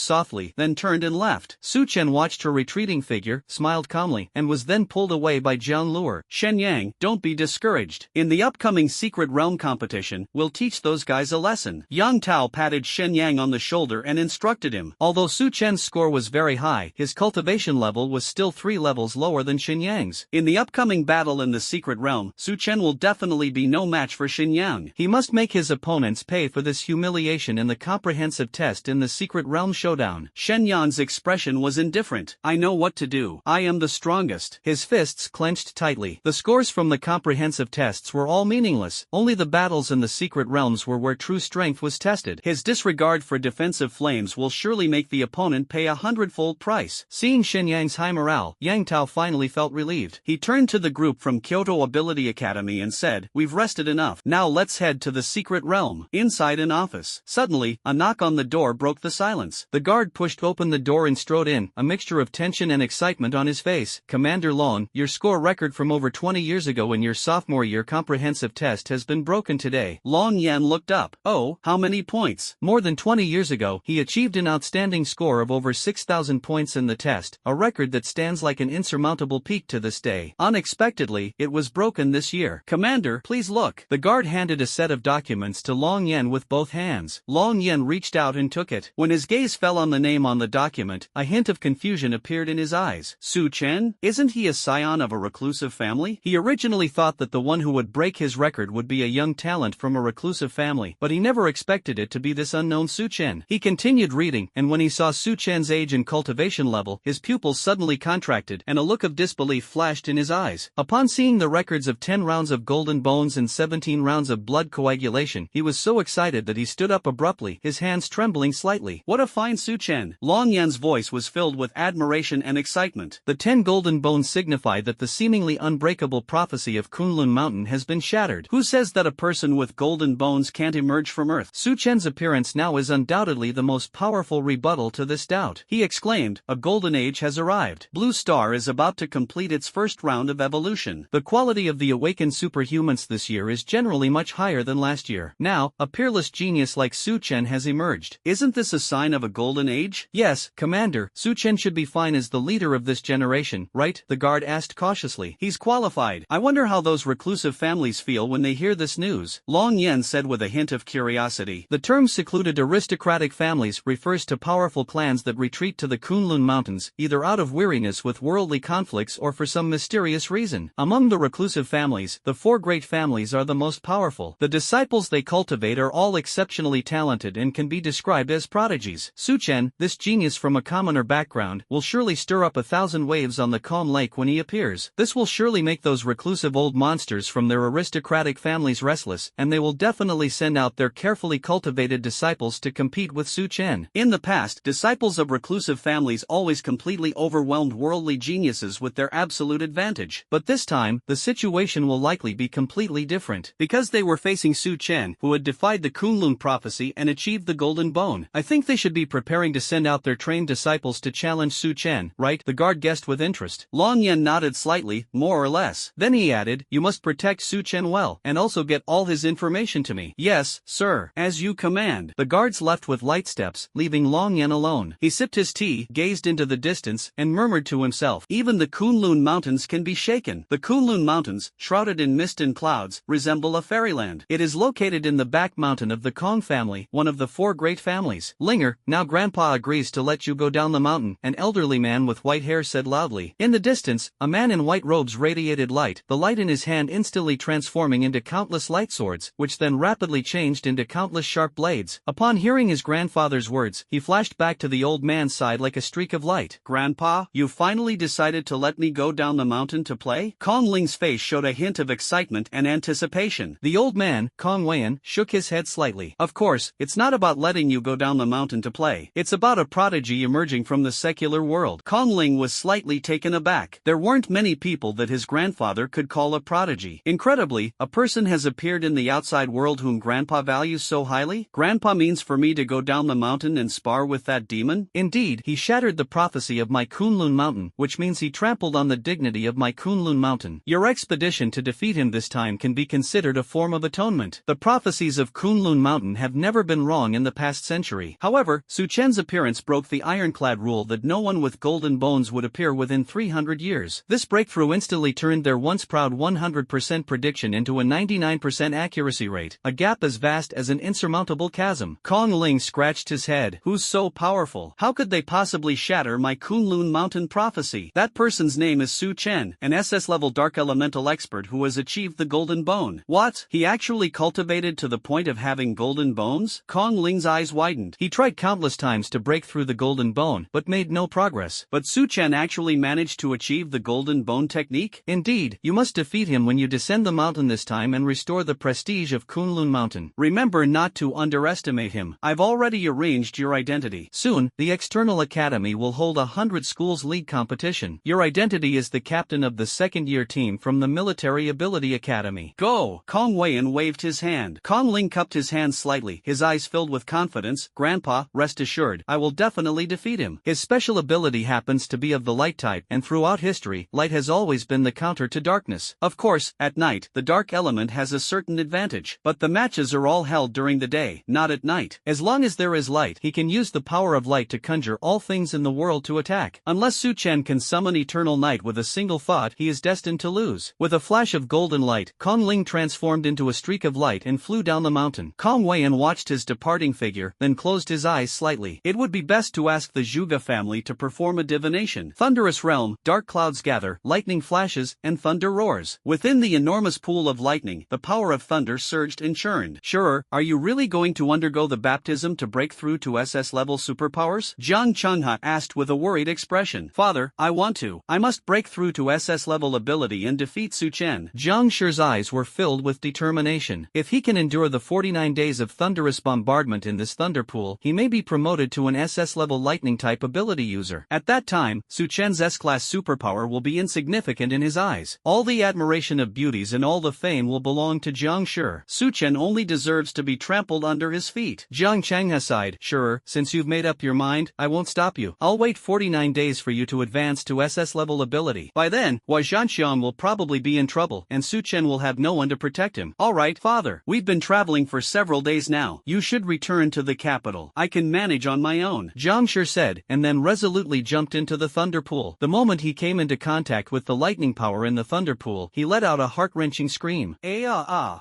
softly, then turned and left. Su Chen watched her retreating figure, smiled calmly, and was then pulled away by Jiang Luer. Shenyang, don't be discouraged. In the upcoming Secret Realm competition, we'll teach those guys a lesson. Yang Tao patted Shenyang on the shoulder and instructed him. Although Su Chen's score was very high, his cultivation level was still 3 levels lower than Shenyang's. In the upcoming battle in the Secret Realm, Su Chen will definitely be no match for Shenyang. He must make his opponents pay for this humiliation in the comprehensive test in the Secret Realm showdown. Shenyang's expression was indifferent. I know what to do. I am the strongest. His fists clenched tightly. The scores from the comprehensive tests were all meaningless. Only the battles in the Secret Realms were where true strength was tested. His disregard for defensive flames will surely make the opponent pay 100-fold price. Seeing Shenyang's high morale, Yang Tao finally felt relieved. He turned to the group from Kyoto Ability Academy and said, We've rested enough. Now let's head to the Secret Realm. Inside an office. Suddenly, a knock on the door broke the silence. The guard pushed open the door and strode in, a mixture of tension and excitement on his face. Commander Long, your score record from over 20 years ago in your sophomore year comprehensive test has been broken today. Long Yan looked up. Oh, how many points? More than 20 years ago, he achieved an outstanding score of over 6,000 points in the test, a record that stands like an insurmountable peak to this day. Unexpectedly, it was broken this year. Commander, please look. The guard handed a set of documents to Long Yan with both hands. Long Yan reached out and took it. When his gaze fell on the name on the document, moment, a hint of confusion appeared in his eyes. Su Chen? Isn't he a scion of a reclusive family? He originally thought that the one who would break his record would be a young talent from a reclusive family, but he never expected it to be this unknown Su Chen. He continued reading, and when he saw Su Chen's age and cultivation level, his pupils suddenly contracted, and a look of disbelief flashed in his eyes. Upon seeing the records of 10 rounds of golden bones and 17 rounds of blood coagulation, he was so excited that he stood up abruptly, his hands trembling slightly. What a fine Su Chen! Long Yan's voice was filled with admiration and excitement. The 10 golden bones signify that the seemingly unbreakable prophecy of Kunlun Mountain has been shattered. Who says that a person with golden bones can't emerge from Earth? Su Chen's appearance now is undoubtedly the most powerful rebuttal to this doubt. He exclaimed, "A golden age has arrived. Blue Star is about to complete its first round of evolution. The quality of the awakened superhumans this year is generally much higher than last year. Now, a peerless genius like Su Chen has emerged. Isn't this a sign of a golden age?" "Yes, Commander, Su Chen should be fine as the leader of this generation, right?" the guard asked cautiously. "He's qualified. I wonder how those reclusive families feel when they hear this news," Long Yan said with a hint of curiosity. The term secluded aristocratic families refers to powerful clans that retreat to the Kunlun Mountains, either out of weariness with worldly conflicts or for some mysterious reason. Among the reclusive families, the 4 great families are the most powerful. The disciples they cultivate are all exceptionally talented and can be described as prodigies. Su Chen, this genius from a commoner background, will surely stir up 1,000 waves on the calm lake when he appears. This will surely make those reclusive old monsters from their aristocratic families restless, and they will definitely send out their carefully cultivated disciples to compete with Su Chen. In the past, disciples of reclusive families always completely overwhelmed worldly geniuses with their absolute advantage. But this time, the situation will likely be completely different. Because they were facing Su Chen, who had defied the Kunlun prophecy and achieved the golden bone. I think they should be preparing to send out their trained disciples to challenge Su Chen, right? The guard guessed with interest. Long Yan nodded slightly, more or less. Then he added, "You must protect Su Chen well, and also get all his information to me." "Yes, sir. As you command." The guards left with light steps, leaving Long Yan alone. He sipped his tea, gazed into the distance, and murmured to himself, "Even the Kunlun Mountains can be shaken." The Kunlun Mountains, shrouded in mist and clouds, resemble a fairyland. It is located in the back mountain of the Kong family, one of the 4 great families. "Linger, now Grandpa agrees to let you go down the mountain," an elderly man with white hair said loudly. In the distance, a man in white robes radiated light, the light in his hand instantly transforming into countless light swords, which then rapidly changed into countless sharp blades. Upon hearing his grandfather's words, he flashed back to the old man's side like a streak of light. "Grandpa, you finally decided to let me go down the mountain to play?" Kong Ling's face showed a hint of excitement and anticipation. The old man, Kong Wayan, shook his head slightly. "Of course, it's not about letting you go down the mountain to play. It's about a prodigy emerging from the secular world." Kong Ling was slightly taken aback. There weren't many people that his grandfather could call a prodigy. Incredibly, a person has appeared in the outside world whom Grandpa values so highly? "Grandpa means for me to go down the mountain and spar with that demon?" "Indeed, he shattered the prophecy of my Kunlun Mountain, which means he trampled on the dignity of my Kunlun Mountain. Your expedition to defeat him this time can be considered a form of atonement. The prophecies of Kunlun Mountain have never been wrong in the past century." However, Su Chen's appearance broke the ironclad rule that no one with golden bones would appear within 300 years. This breakthrough instantly turned their once proud 100% prediction into a 99% accuracy rate, a gap as vast as an insurmountable chasm. Kong Ling scratched his head. "Who's so powerful? How could they possibly shatter my Kunlun Mountain prophecy?" "That person's name is Su Chen, an SS level dark elemental expert who has achieved the golden bone." "What? He actually cultivated to the point of having golden bones?" Kong Ling's eyes widened. He tried countless times to break through the golden bone, but made no progress. "But Su Chen actually managed to achieve the golden bone technique?" "Indeed, you must defeat him when you descend the mountain this time and restore the prestige of Kunlun Mountain. Remember not to underestimate him. I've already arranged your identity. Soon, the External Academy will hold 100 schools league competition. Your identity is the captain of the second-year team from the Military Ability Academy. Go!" Kong Wayan waved his hand. Kong Ling cupped his hands slightly, his eyes filled with confidence. "Grandpa, rest assured, I will definitely defeat him. His special ability happens to be of the light type, and throughout history, light has always been the counter to darkness. Of course, at night, the dark element has a certain advantage, but the matches are all held during the day, not at night. As long as there is light, he can use the power of light to conjure all things in the world to attack. Unless Su Chen can summon eternal night with a single thought, he is destined to lose." With a flash of golden light, Kong Ling transformed into a streak of light and flew down the mountain. Kong Wayan watched his departing figure, then closed his eyes slightly. It would be best to ask the Zhuge family to perform a divination. Thunderous realm, dark clouds gather, lightning flashes, and thunder roars. Within the enormous pool of lightning, the power of thunder surged and churned. Sure, are you really going to undergo the baptism to break through to SS level superpowers? Jiang Changhe asked with a worried expression. Father, I want to. I must break through to SS level ability and defeat Su Chen. Jiang Shi's eyes were filled with determination. If he can endure the 49 days of thunderous bombardment in this thunder pool, he may be promoted to an SS level lightning type ability user. At that time, Su Chen's S-class superpower will be insignificant in his eyes. All the admiration of beauties and all the fame will belong to Jiang Shi. Su Chen only deserves to be trampled under his feet. Jiang Changhe sighed. Sure, since you've made up your mind, I won't stop you. I'll wait 49 days for you to advance to SS level ability. By then, Hua Zhanxiang will probably be in trouble, and Su Chen will have no one to protect him. Alright, father, we've been traveling for several days now. You should return to the capital. I can manage on my own, Jiang Shi said, and then resolutely jumped into the thunder pool. The moment he came into contact with the lightning power in the thunder pool, he let out a heart-wrenching scream. A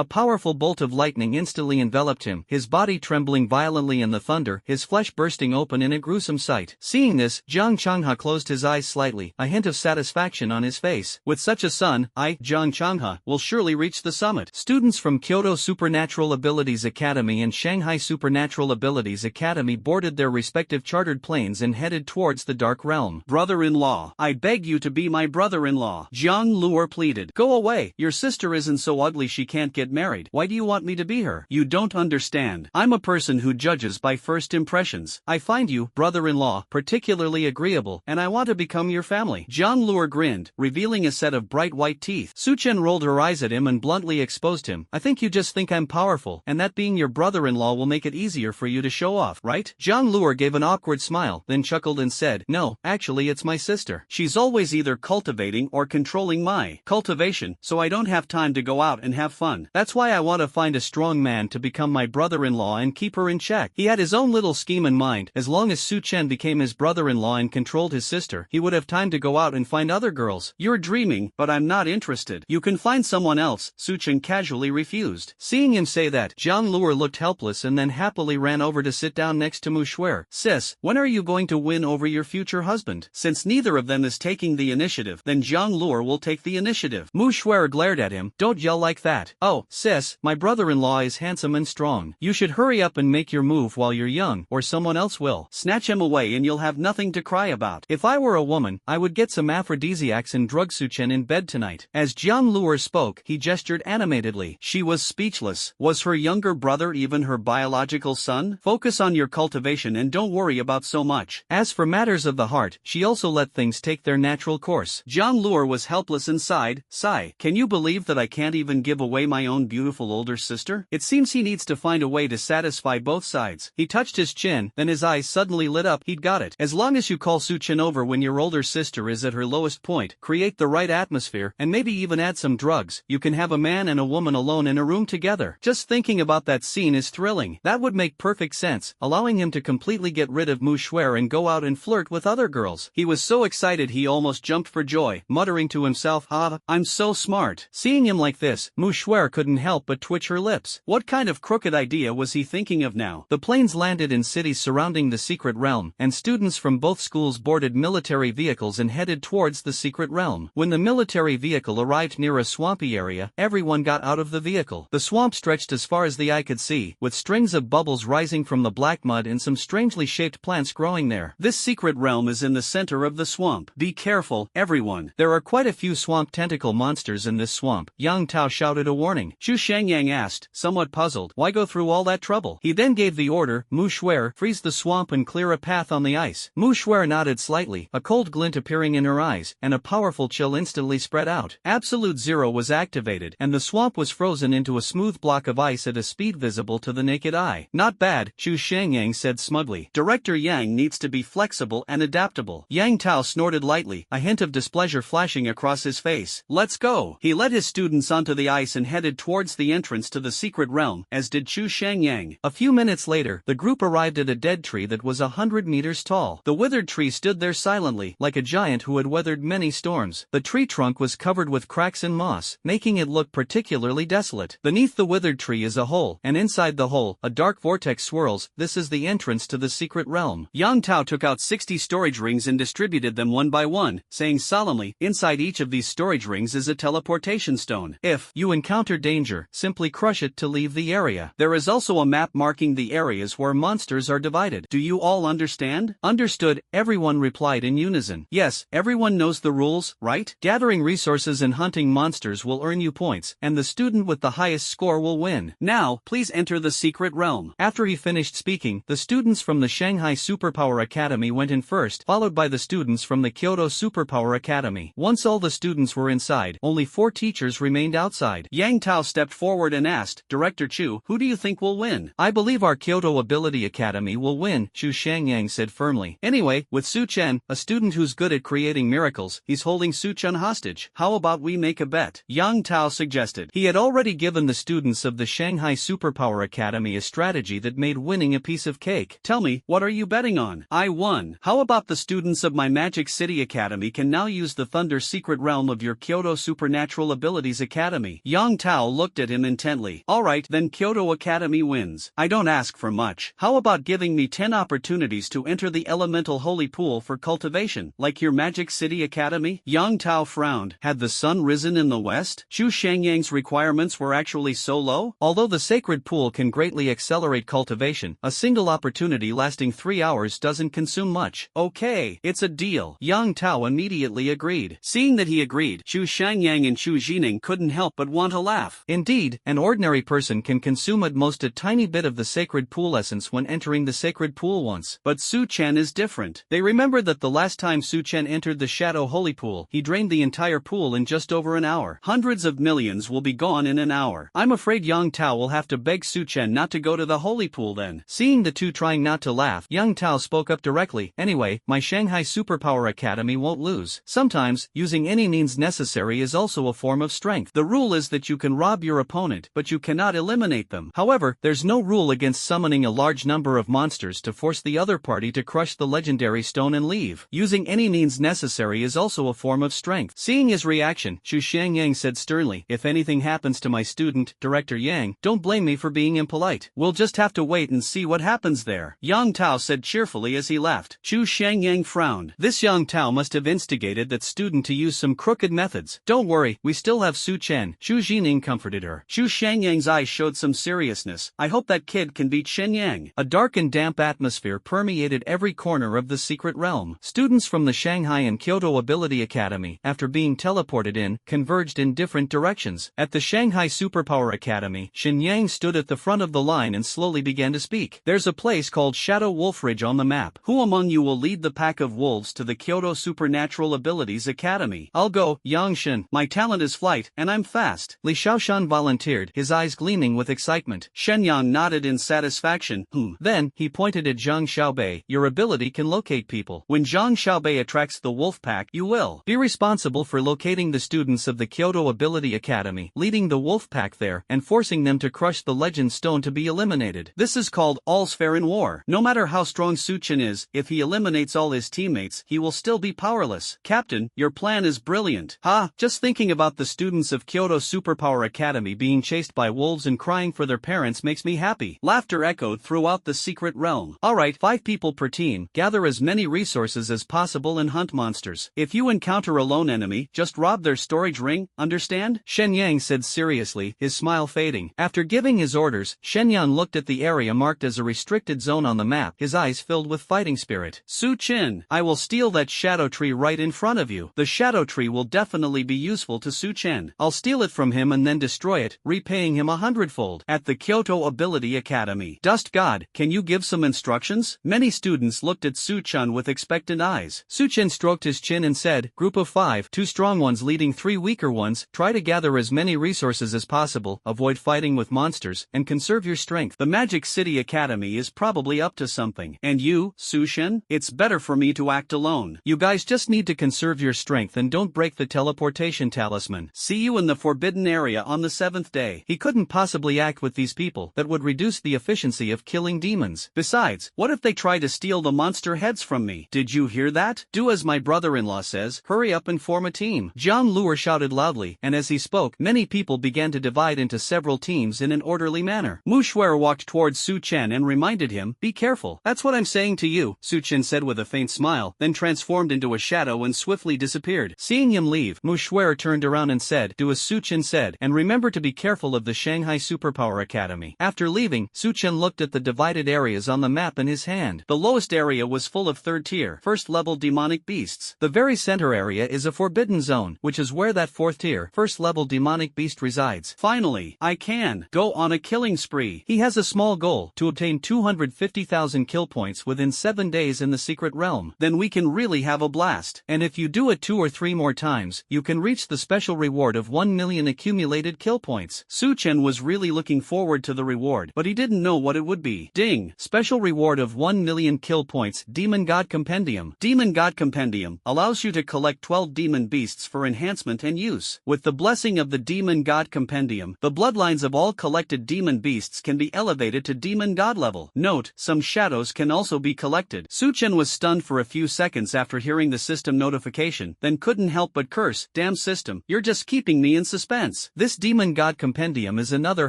powerful bolt of lightning instantly enveloped him, his body trembling violently in the thunder, his flesh bursting open in a gruesome sight. Seeing this, Jiang Changhe closed his eyes slightly, a hint of satisfaction on his face. With such a son, I, Jiang Changhe, will surely reach the summit. Students from Kyoto Supernatural Abilities Academy and Shanghai Supernatural Abilities Academy boarded their respective chartered planes and headed towards the Dark Realm. Brother-in-law, I beg you to be my brother-in-law, Jiang Luo pleaded. Go away, your sister isn't so ugly she can't get married. Why do you want me to be her? You don't understand. I'm a person who judges by first impressions. I find you, brother-in-law, particularly agreeable, and I want to become your family. Jiang Luo grinned, revealing a set of bright white teeth. Su Chen rolled her eyes at him and bluntly exposed him. I think you just think I'm powerful, and that being your brother-in-law will make it easier for you to show off, right? Jiang Luo gave an awkward smile, then chuckled and said, no, actually it's my sister. She's always either cultivating or controlling my cultivation, so I don't have time to go out and have fun. That's why I want to find a strong man to become my brother-in-law and keep her in check. He had his own little scheme in mind. As long as Su Chen became his brother-in-law and controlled his sister, he would have time to go out and find other girls. You're dreaming, but I'm not interested. You can find someone else, Su Chen casually refused. Seeing him say that, Jiang Luo looked helpless and then happily ran over to sit down next to Mu Shuer. Sis, when are you going to win over your future husband? Since neither of them is taking the initiative, then Jiang Luo will take the initiative. Mu Shuer glared at him. Don't yell like that. Oh, sis, my brother-in-law is handsome and strong. You should hurry up and make your move while you're young, or someone else will. Snatch him away and you'll have nothing to cry about. If I were a woman, I would get some aphrodisiacs and drug Su Chen in bed tonight. As Jiang Luo spoke, he gestured animatedly. She was speechless. Was her younger brother even her biological son? Focus on your cultivation and don't worry about so much. As for matters of the heart, she also let things take their natural course. Jiang Luo was helpless and sighed. Sigh. Can you believe that I can't even give away my own beautiful older sister? It seems he needs to find a way to satisfy both sides. He touched his chin, then his eyes suddenly lit up. He'd got it. As long as you call Su Chen over when your older sister is at her lowest point, create the right atmosphere, and maybe even add some drugs, you can have a man and a woman alone in a room together. Just thinking about that scene is thrilling. That would make perfect sense, allowing him to completely get rid of Mu Shuer and go out and flirt with other girls. He was so excited he almost jumped for joy, muttering to himself, I'm so smart. Seeing him like this, Mu Shuer couldn't help but twitch her lips. What kind of crooked idea was he thinking of now? The planes landed in cities surrounding the secret realm, and students from both schools boarded military vehicles and headed towards the secret realm. When the military vehicle arrived near a swampy area, everyone got out of the vehicle. The swamp stretched as far as the eye could see, with strings of bubbles rising from the black mud and some strangely shaped plants growing there. This secret realm is in the center of the swamp. Be careful, everyone. There are quite a few swamp tentacle monsters in this swamp. Yang Tao shouted a warning. Chu Shangyang asked, somewhat puzzled, why go through all that trouble? He then gave the order, Mu Shuer, freeze the swamp and clear a path on the ice. Mu Shuer nodded slightly, a cold glint appearing in her eyes, and a powerful chill instantly spread out. Absolute Zero was activated, and the swamp was frozen into a smooth block of ice at a speed visible to the naked eye. Not bad, Chu Shangyang said smugly. Director Yang needs to be flexible and adaptable. Yang Tao snorted lightly, a hint of displeasure flashing across his face. Let's go. He led his students onto the ice and headed towards the entrance to the secret realm, as did Chu Shangyang. A few minutes later, the group arrived at a dead tree that was 100 meters tall. The withered tree stood there silently, like a giant who had weathered many storms. The tree trunk was covered with cracks and moss, making it look particularly desolate. Beneath the withered tree is a hole, and inside the hole, a dark vortex swirls. This is the entrance entrance to the secret realm. Yang Tao took out 60 storage rings and distributed them one by one, saying solemnly, inside each of these storage rings is a teleportation stone. If you encounter danger, simply crush it to leave the area. There is also a map marking the areas where monsters are divided. Do you all understand? Understood, everyone replied in unison. Yes, everyone knows the rules, right? Gathering resources and hunting monsters will earn you points, and the student with the highest score will win. Now, please enter the secret realm. After he finished speaking, the students from the Shanghai Superpower Academy went in first, followed by the students from the Kyoto Superpower Academy. Once all the students were inside, only 4 teachers remained outside. Yang Tao stepped forward and asked, Director Chu, who do you think will win? I believe our Kyoto Ability Academy will win, Chu Shangyang said firmly. Anyway, with Su Chen, a student who's good at creating miracles, he's holding Su Chen hostage. How about we make a bet? Yang Tao suggested. He had already given the students of the Shanghai Superpower Academy a strategy that made winning a piece of cake. Tell me, what are you betting on? I won. How about the students of my Magic City Academy can now use the Thunder Secret Realm of your Kyoto Supernatural Abilities Academy? Yang Tao looked at him intently. Alright, then Kyoto Academy wins. I don't ask for much. How about giving me 10 opportunities to enter the elemental holy pool for cultivation, like your Magic City Academy? Yang Tao frowned. Had the sun risen in the west? Chu Shangyang's requirements were actually so low? Although the sacred pool can greatly accelerate cultivation, a single opportunity lasting 3 hours doesn't consume much. Okay, it's a deal. Yang Tao immediately agreed. Seeing that he agreed, Chu Shangyang and Chu Jining couldn't help but want to laugh. Indeed, an ordinary person can consume at most a tiny bit of the sacred pool essence when entering the sacred pool once. But Su Chen is different. They remembered that the last time Su Chen entered the Shadow Holy Pool, he drained the entire pool in just over an hour. Hundreds of millions will be gone in an hour. I'm afraid Yang Tao will have to beg Su Chen not to go to the holy pool then. Seeing the two trying not to laugh, Yang Tao spoke up directly. Anyway, my Shanghai Superpower Academy won't lose. Sometimes, using any means necessary is also a form of strength. The rule is that you can rob your opponent, but you cannot eliminate them. However, there's no rule against summoning a large number of monsters to force the other party to crush the legendary stone and leave. Using any means necessary is also a form of strength. Seeing his reaction, Chu Shangyang said sternly, if anything happens to my student, Director Yang, don't blame me for being impolite. We'll just have to wait and see what happens there. Yang Tao said cheerfully as he left. Chu Shangyang frowned. This Yang Tao must have instigated that student to use some crooked methods. Don't worry, we still have Su Chen, Chu Jining comforted her. Chu Shangyang's eyes showed some seriousness. I hope that kid can beat Shen Yang. A dark and damp atmosphere permeated every corner of the secret realm. Students from the Shanghai and Kyoto Ability Academy, after being teleported in, converged in different directions. At the Shanghai Superpower Academy, Shen Yang stood at the front of the line and slowly began to speak. There's a place called Shadow Wolf Ridge on the map. Who among you will lead the pack of wolves to the Kyoto Supernatural Abilities Academy? I'll go, Yang Shen. My talent is flight, and I'm fast. Li Shaoshan volunteered, his eyes gleaming with excitement. Shen Yang nodded in satisfaction. Then, he pointed at Zhang Xiaobei. Your ability can locate people. When Zhang Xiaobei attracts the wolf pack, you will be responsible for locating the students of the Kyoto Ability Academy, leading the wolf pack there, and forcing them to crush the legend stone to be eliminated. This is called all's fair in war. No matter how strong Su Chen is, if he eliminates all his teammates, he will still be powerless. Captain, your plan is brilliant. Just thinking about the students of Kyoto Superpower Academy being chased by wolves and crying for their parents makes me happy. Laughter echoed throughout the secret realm. Alright, 5 people per team, gather as many resources as possible and hunt monsters. If you encounter a lone enemy, just rob their storage ring, understand? Shen Yang said seriously, his smile fading. After giving his orders, Shen Yang looked at the area marked as a restricted zone on the map, his eyes filled with fighting spirit. Su Chen, I will steal that shadow tree right in front of you. The shadow tree will definitely be useful to Su Chen. I'll steal it from him and then destroy it, repaying him 100-fold. At the Kyoto Ability Academy. Dust God, can you give some instructions? Many students looked at Su Chen with expectant eyes. Su Chen stroked his chin and said, Group of 5, 2 strong ones leading 3 weaker ones, try to gather as many resources as possible, avoid fighting with monsters, and conserve your strength. The Magic City Academy is probably up to something. And you, Su Chen? It's better for me to act alone. You guys just need to conserve your strength and don't break the teleportation talisman. See you in the forbidden area on the 7th day. He couldn't possibly act with these people. That would reduce the efficiency of killing demons. Besides, what if they try to steal the monster heads from me? Did you hear that? Do as my brother-in-law says, hurry up and form a team. Jiang Luer shouted loudly, and as he spoke, many people began to divide into several teams in an orderly manner. Mu Shuer walked towards Su Chen and reminded reminded him, "Be careful." "That's what I'm saying to you," Su Chen said with a faint smile, then transformed into a shadow and swiftly disappeared. Seeing him leave, Mu Shuer turned around and said, "Do as Su Chen said, and remember to be careful of the Shanghai Superpower Academy." After leaving, Su Chen looked at the divided areas on the map in his hand. The lowest area was full of third-tier, first-level demonic beasts. The very center area is a forbidden zone, which is where that fourth-tier, first-level demonic beast resides. Finally, I can go on a killing spree. He has a small goal, to obtain 250,000 kill points within 7 days in the secret realm. Then we can really have a blast. And if you do it 2 or 3 more times, you can reach the special reward of 1 million accumulated kill points. Su Chen was really looking forward to the reward, but he didn't know what it would be. Ding! Special reward of 1 million kill points, Demon God Compendium. Demon God Compendium allows you to collect 12 demon beasts for enhancement and use. With the blessing of the Demon God Compendium, the bloodlines of all collected demon beasts can be elevated to demon god level. Note, some shadows can also be collected. Su Chen was stunned for a few seconds after hearing the system notification, then couldn't help but curse, "Damn system, you're just keeping me in suspense." This Demon God Compendium is another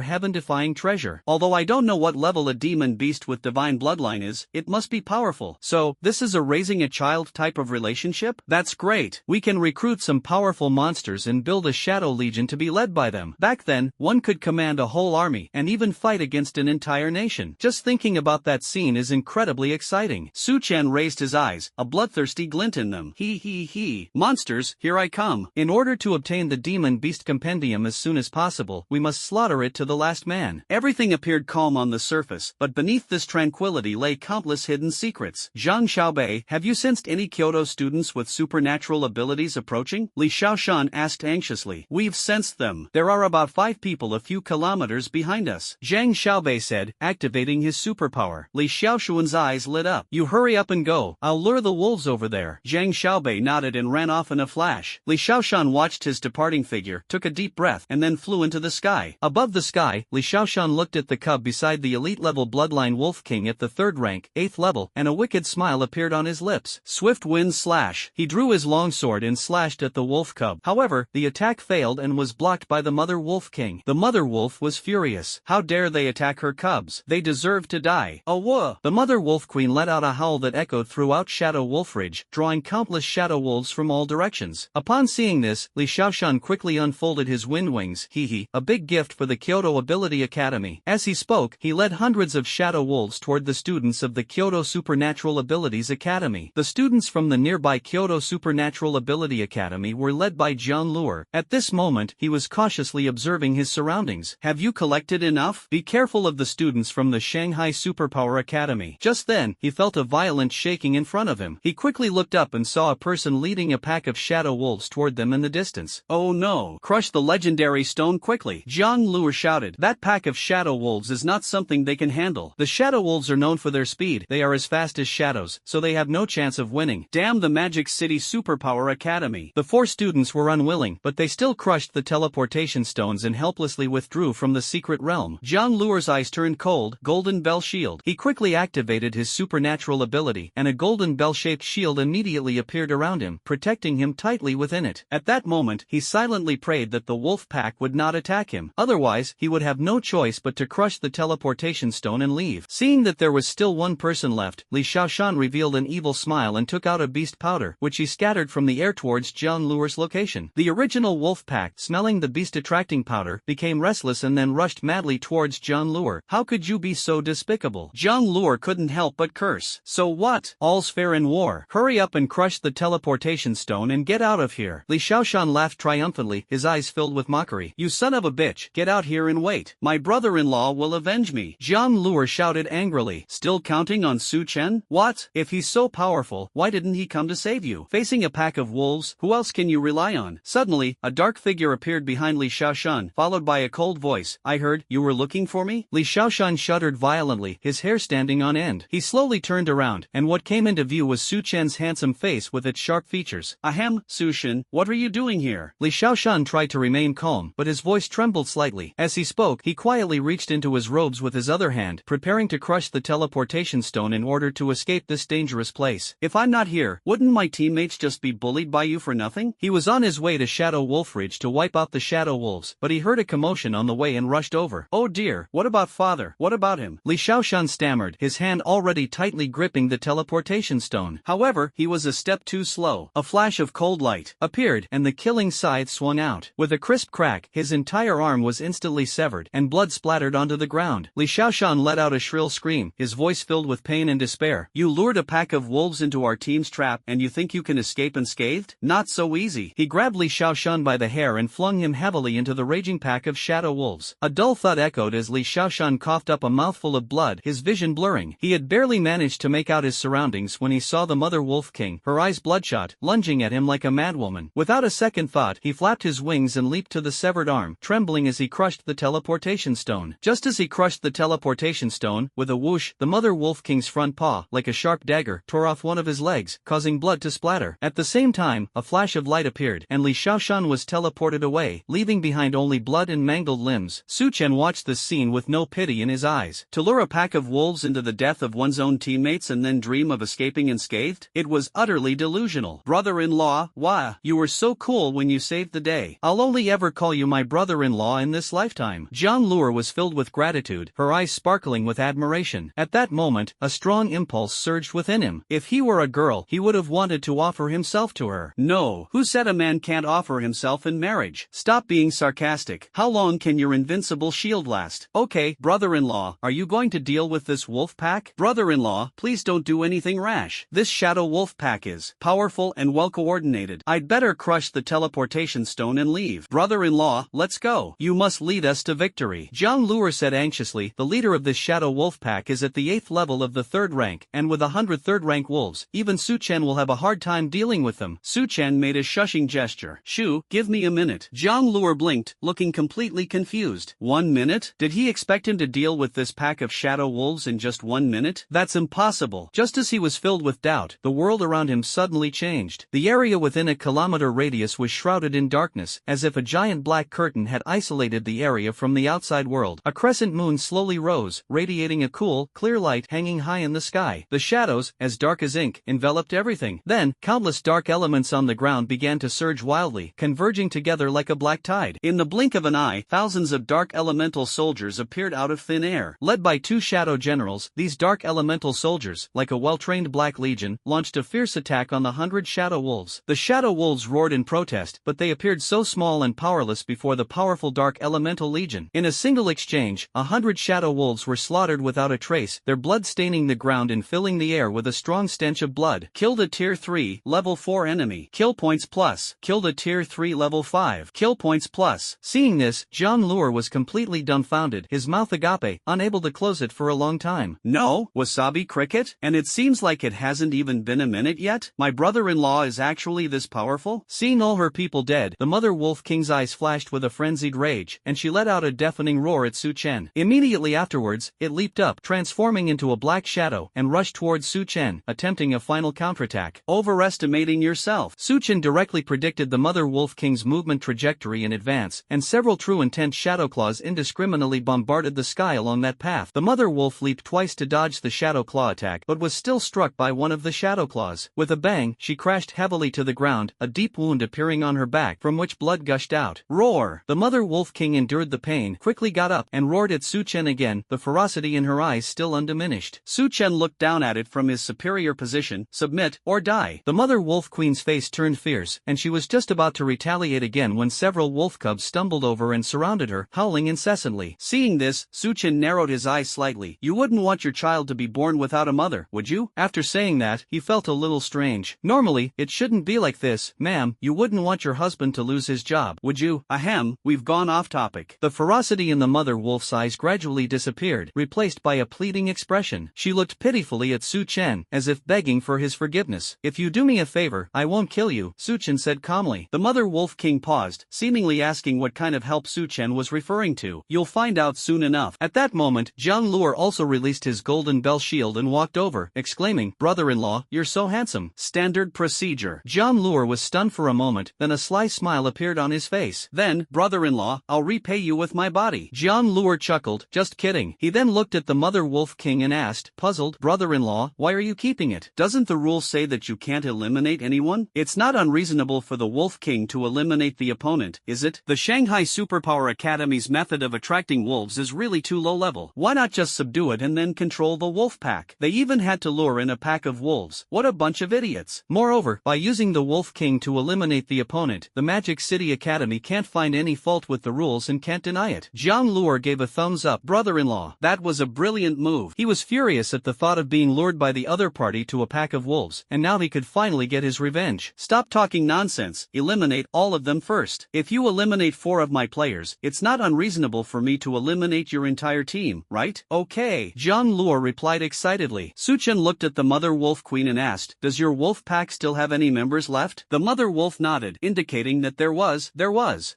heaven-defying treasure. Although I don't know what level a demon beast with divine bloodline is, it must be powerful. So, this is a raising a child type of relationship? That's great. We can recruit some powerful monsters and build a shadow legion to be led by them. Back then, one could command a whole army and even fight against an entire nation. Just thinking about that scene is incredibly exciting. Su Chen raised his eyes, a bloodthirsty glint in them. He. Monsters, here I come. In order to obtain the Demon Beast Compendium as soon as possible, we must slaughter it to the last man. Everything appeared calm on the surface, but beneath this tranquility lay countless hidden secrets. Zhang Xiaobei, have you sensed any Kyoto students with supernatural abilities approaching? Li Xiaoshan asked anxiously. We've sensed them. There are about 5 people a few kilometers behind us, Zhang Xiaobei said, activating his superpower. Li Xiaoshuan's eyes lit up. You hurry up and go. I'll lure the wolves over there. Zhang Xiaobei nodded and ran off in a flash. Li Xiaoshan watched his departing figure, took a deep breath, and then flew into the sky. Above the sky, Li Xiaoshan looked at the cub beside the elite-level bloodline wolf king at the 3rd rank, 8th level, and a wicked smile appeared on his lips. Swift wind slash. He drew his longsword and slashed at the wolf cub. However, the attack failed and was blocked by the mother wolf king. The mother wolf was furious. How dare they attack her cubs? They deserve to die. Oh whoa! The mother wolf queen let out a howl that echoed throughout Shadow Wolf Ridge, drawing countless shadow wolves from all directions. Upon seeing this, Li Xiaoshan quickly unfolded his wind wings, a big gift for the Kyoto Ability Academy. As he spoke, he led hundreds of shadow wolves toward the students of the Kyoto Supernatural Abilities Academy. The students from the nearby Kyoto Supernatural Ability Academy were led by Jian Luer. At this moment, he was cautiously observing his surroundings. Have you collected enough? Be careful of the students from the Shanghai Superpower Academy. Just then, he felt a violent shaking in front of him. He quickly looked up and saw a person leading a pack of shadow wolves toward them in the distance. Oh no! Crush the legendary stone quickly! Jiang Luer shouted. That pack of shadow wolves is not something they can handle. The shadow wolves are known for their speed. They are as fast as shadows, so they have no chance of winning. Damn the Magic City Superpower Academy! The 4 students were unwilling, but they still crushed the teleportation stones and helplessly withdrew from the secret realm. Jiang Luer's eyes turned cold. Golden Bell Shield. He quickly activated his supernatural ability, and a golden bell-shaped shield immediately appeared around him, protecting him tightly within it. At that moment, he silently prayed that the wolf pack would not attack him. Otherwise, he would have no choice but to crush the teleportation stone and leave. Seeing that there was still one person left, Li Xiaoshan revealed an evil smile and took out a beast powder, which he scattered from the air towards Jiang Luer's location. The original wolf pack, smelling the beast-attracting powder, became restless and then rushed madly towards Jiang Luer. How could you be so despicable? Jiang Luer couldn't help but curse. So what? All's fair in war. Hurry up and crush the teleportation stone and get out of here. Li Xiaoshan laughed triumphantly, his eyes filled with mockery. You son of a bitch, get out here and wait. My brother-in-law will avenge me. Jiang Luer shouted angrily. Still counting on Su Chen? What? If he's so powerful, why didn't he come to save you? Facing a pack of wolves, who else can you rely on? Suddenly, a dark figure appeared behind Li Xiaoshan, followed by a cold voice. I heard, you were looking for me? Li Xiaoshan shuddered violently, his hair standing on end. He slowly turned around, and what came into view was Su Chen's handsome face with its sharp features. Ahem, Su Chen, what are you doing here? Li Xiaoshan tried to remain calm, but his voice trembled slightly. As he spoke, he quietly reached into his robes with his other hand, preparing to crush the teleportation stone in order to escape this dangerous place. If I'm not here, wouldn't my teammates just be bullied by you for nothing? He was on his way to Shadow Wolf Ridge to wipe out the shadow wolves, but he heard a commotion on the way and rushed over. Oh dear, what about father? What about him? Li Xiaoshan Xiaoshan stammered, his hand already tightly gripping the teleportation stone. However, he was a step too slow. A flash of cold light appeared, and the killing scythe swung out. With a crisp crack, his entire arm was instantly severed, and blood splattered onto the ground. Li Xiaoshan let out a shrill scream, his voice filled with pain and despair. You lured a pack of wolves into our team's trap, and you think you can escape unscathed? Not so easy. He grabbed Li Xiaoshan by the hair and flung him heavily into the raging pack of shadow wolves. A dull thud echoed as Li Xiaoshan coughed up a mouthful of blood, his vision blurring. He had barely managed to make out his surroundings when he saw the mother wolf king, her eyes bloodshot, lunging at him like a madwoman. Without a second thought, he flapped his wings and leaped to the severed arm, trembling as he crushed the teleportation stone. Just as he crushed the teleportation stone, with a whoosh, the mother wolf king's front paw, like a sharp dagger, tore off one of his legs, causing blood to splatter. At the same time, a flash of light appeared, and Li Xiaoshan was teleported away, leaving behind only blood and mangled limbs. Su Chen watched this scene with no pity in his eyes. To lure a pack of wolves into the death of one's own teammates and then dream of escaping unscathed? It was utterly delusional. Brother-in-law, wah, you were so cool when you saved the day. I'll only ever call you my brother-in-law in this lifetime. Jiang Luo was filled with gratitude, her eyes sparkling with admiration. At that moment, a strong impulse surged within him. If he were a girl, he would have wanted to offer himself to her. No, who said a man can't offer himself in marriage? Stop being sarcastic. How long can your invincible shield last? Okay, brother-in-law, are you going to deal with this wolf pack? Brother-in-law, please don't do anything rash. This shadow wolf pack is powerful and well coordinated. I'd better crush the teleportation stone and leave. Brother-in-law, let's go. You must lead us to victory. Jiang Luo said anxiously, the leader of this shadow wolf pack is at the 8th level of the 3rd rank, and with 100 3rd rank wolves, even Su Chen will have a hard time dealing with them. Su Chen made a shushing gesture. Shu, give me a minute. Jiang Luo blinked, looking completely confused. 1 minute? Did he expect him to deal with this pack of shadow wolves in just 1 minute? That's impossible. Just as he was filled with doubt, the world around him suddenly changed. The area within a kilometer radius was shrouded in darkness, as if a giant black curtain had isolated the area from the outside world. A crescent moon slowly rose, radiating a cool, clear light hanging high in the sky. The shadows, as dark as ink, enveloped everything. Then, countless dark elements on the ground began to surge wildly, converging together like a black tide. In the blink of an eye, thousands of dark elemental soldiers appeared out of thin air. Led by 2 shadow generals, these dark elemental soldiers, like a well-trained black legion, launched a fierce attack on the 100 shadow wolves. The shadow wolves roared in protest, but they appeared so small and powerless before the powerful dark elemental legion. In a single exchange, 100 shadow wolves were slaughtered without a trace, their blood staining the ground and filling the air with a strong stench of blood. Killed a tier 3, level 4 enemy. Kill points plus. Killed a tier 3 level 5. Kill points plus. Seeing this, Jiang Luo was completely dumbfounded, his mouth agape, unable to close it for a long time. No, wasabi cricket? And it seems like it hasn't even been a minute yet? My brother-in-law is actually this powerful? Seeing all her people dead, the mother wolf king's eyes flashed with a frenzied rage, and she let out a deafening roar at Su Chen. Immediately afterwards, it leaped up, transforming into a black shadow, and rushed towards Su Chen, attempting a final counterattack. Overestimating yourself. Su Chen directly predicted the mother wolf king's movement trajectory in advance, and several true intent shadow claws indiscriminately bombarded the sky along that path. The mother wolf leaped twice to dodge the shadow claw attack, but was still struck by one of the shadow claws. With a bang, she crashed heavily to the ground, a deep wound appearing on her back from which blood gushed out. Roar! The mother wolf king endured the pain, quickly got up, and roared at Su Chen again, the ferocity in her eyes still undiminished. Su Chen looked down at it from his superior position. Submit, or die. The mother wolf queen's face turned fierce, and she was just about to retaliate again when several wolf cubs stumbled over and surrounded her, howling incessantly. Seeing this, Su Chen narrowed his eyes slightly. You wouldn't want your child to be born without a mother, would you? After saying that, he felt a little strange. Normally, it shouldn't be like this, ma'am. You wouldn't want your husband to lose his job, would you? Ahem, we've gone off topic. The ferocity in the mother wolf's eyes gradually disappeared, replaced by a pleading expression. She looked pitifully at Su Chen, as if begging for his forgiveness. If you do me a favor, I won't kill you, Su Chen said calmly. The mother wolf king paused, seemingly asking what kind of help Su Chen was referring to. You'll find out soon enough. At that moment, Jiang Luo also released his golden bell shield and walked over, exclaiming, brother-in-law, you're so handsome. Standard procedure. Jiang Luo was stunned for a moment, then a sly smile appeared on his face. Then, brother-in-law, I'll repay you with my body. Jiang Luo chuckled, just kidding. He then looked at the mother wolf king and asked, puzzled, brother-in-law, why are you keeping it? Doesn't the rule say that you can't eliminate anyone? It's not unreasonable for the wolf king to eliminate the opponent, is it? The Shanghai Superpower Academy's method of attracting wolves is really too low level. Why not just must subdue it and then control the wolf pack. They even had to lure in a pack of wolves. What a bunch of idiots. Moreover, by using the Wolf King to eliminate the opponent, the Magic City Academy can't find any fault with the rules and can't deny it. Zhang Luer gave a thumbs up. Brother-in-law, that was a brilliant move. He was furious at the thought of being lured by the other party to a pack of wolves, and now he could finally get his revenge. Stop talking nonsense. Eliminate all of them first. If you eliminate 4 of my players, it's not unreasonable for me to eliminate your entire team, right? Okay. Zhang Luer replied excitedly. Su Chen looked at the Mother Wolf Queen and asked, does your wolf pack still have any members left? The Mother Wolf nodded, indicating that there was.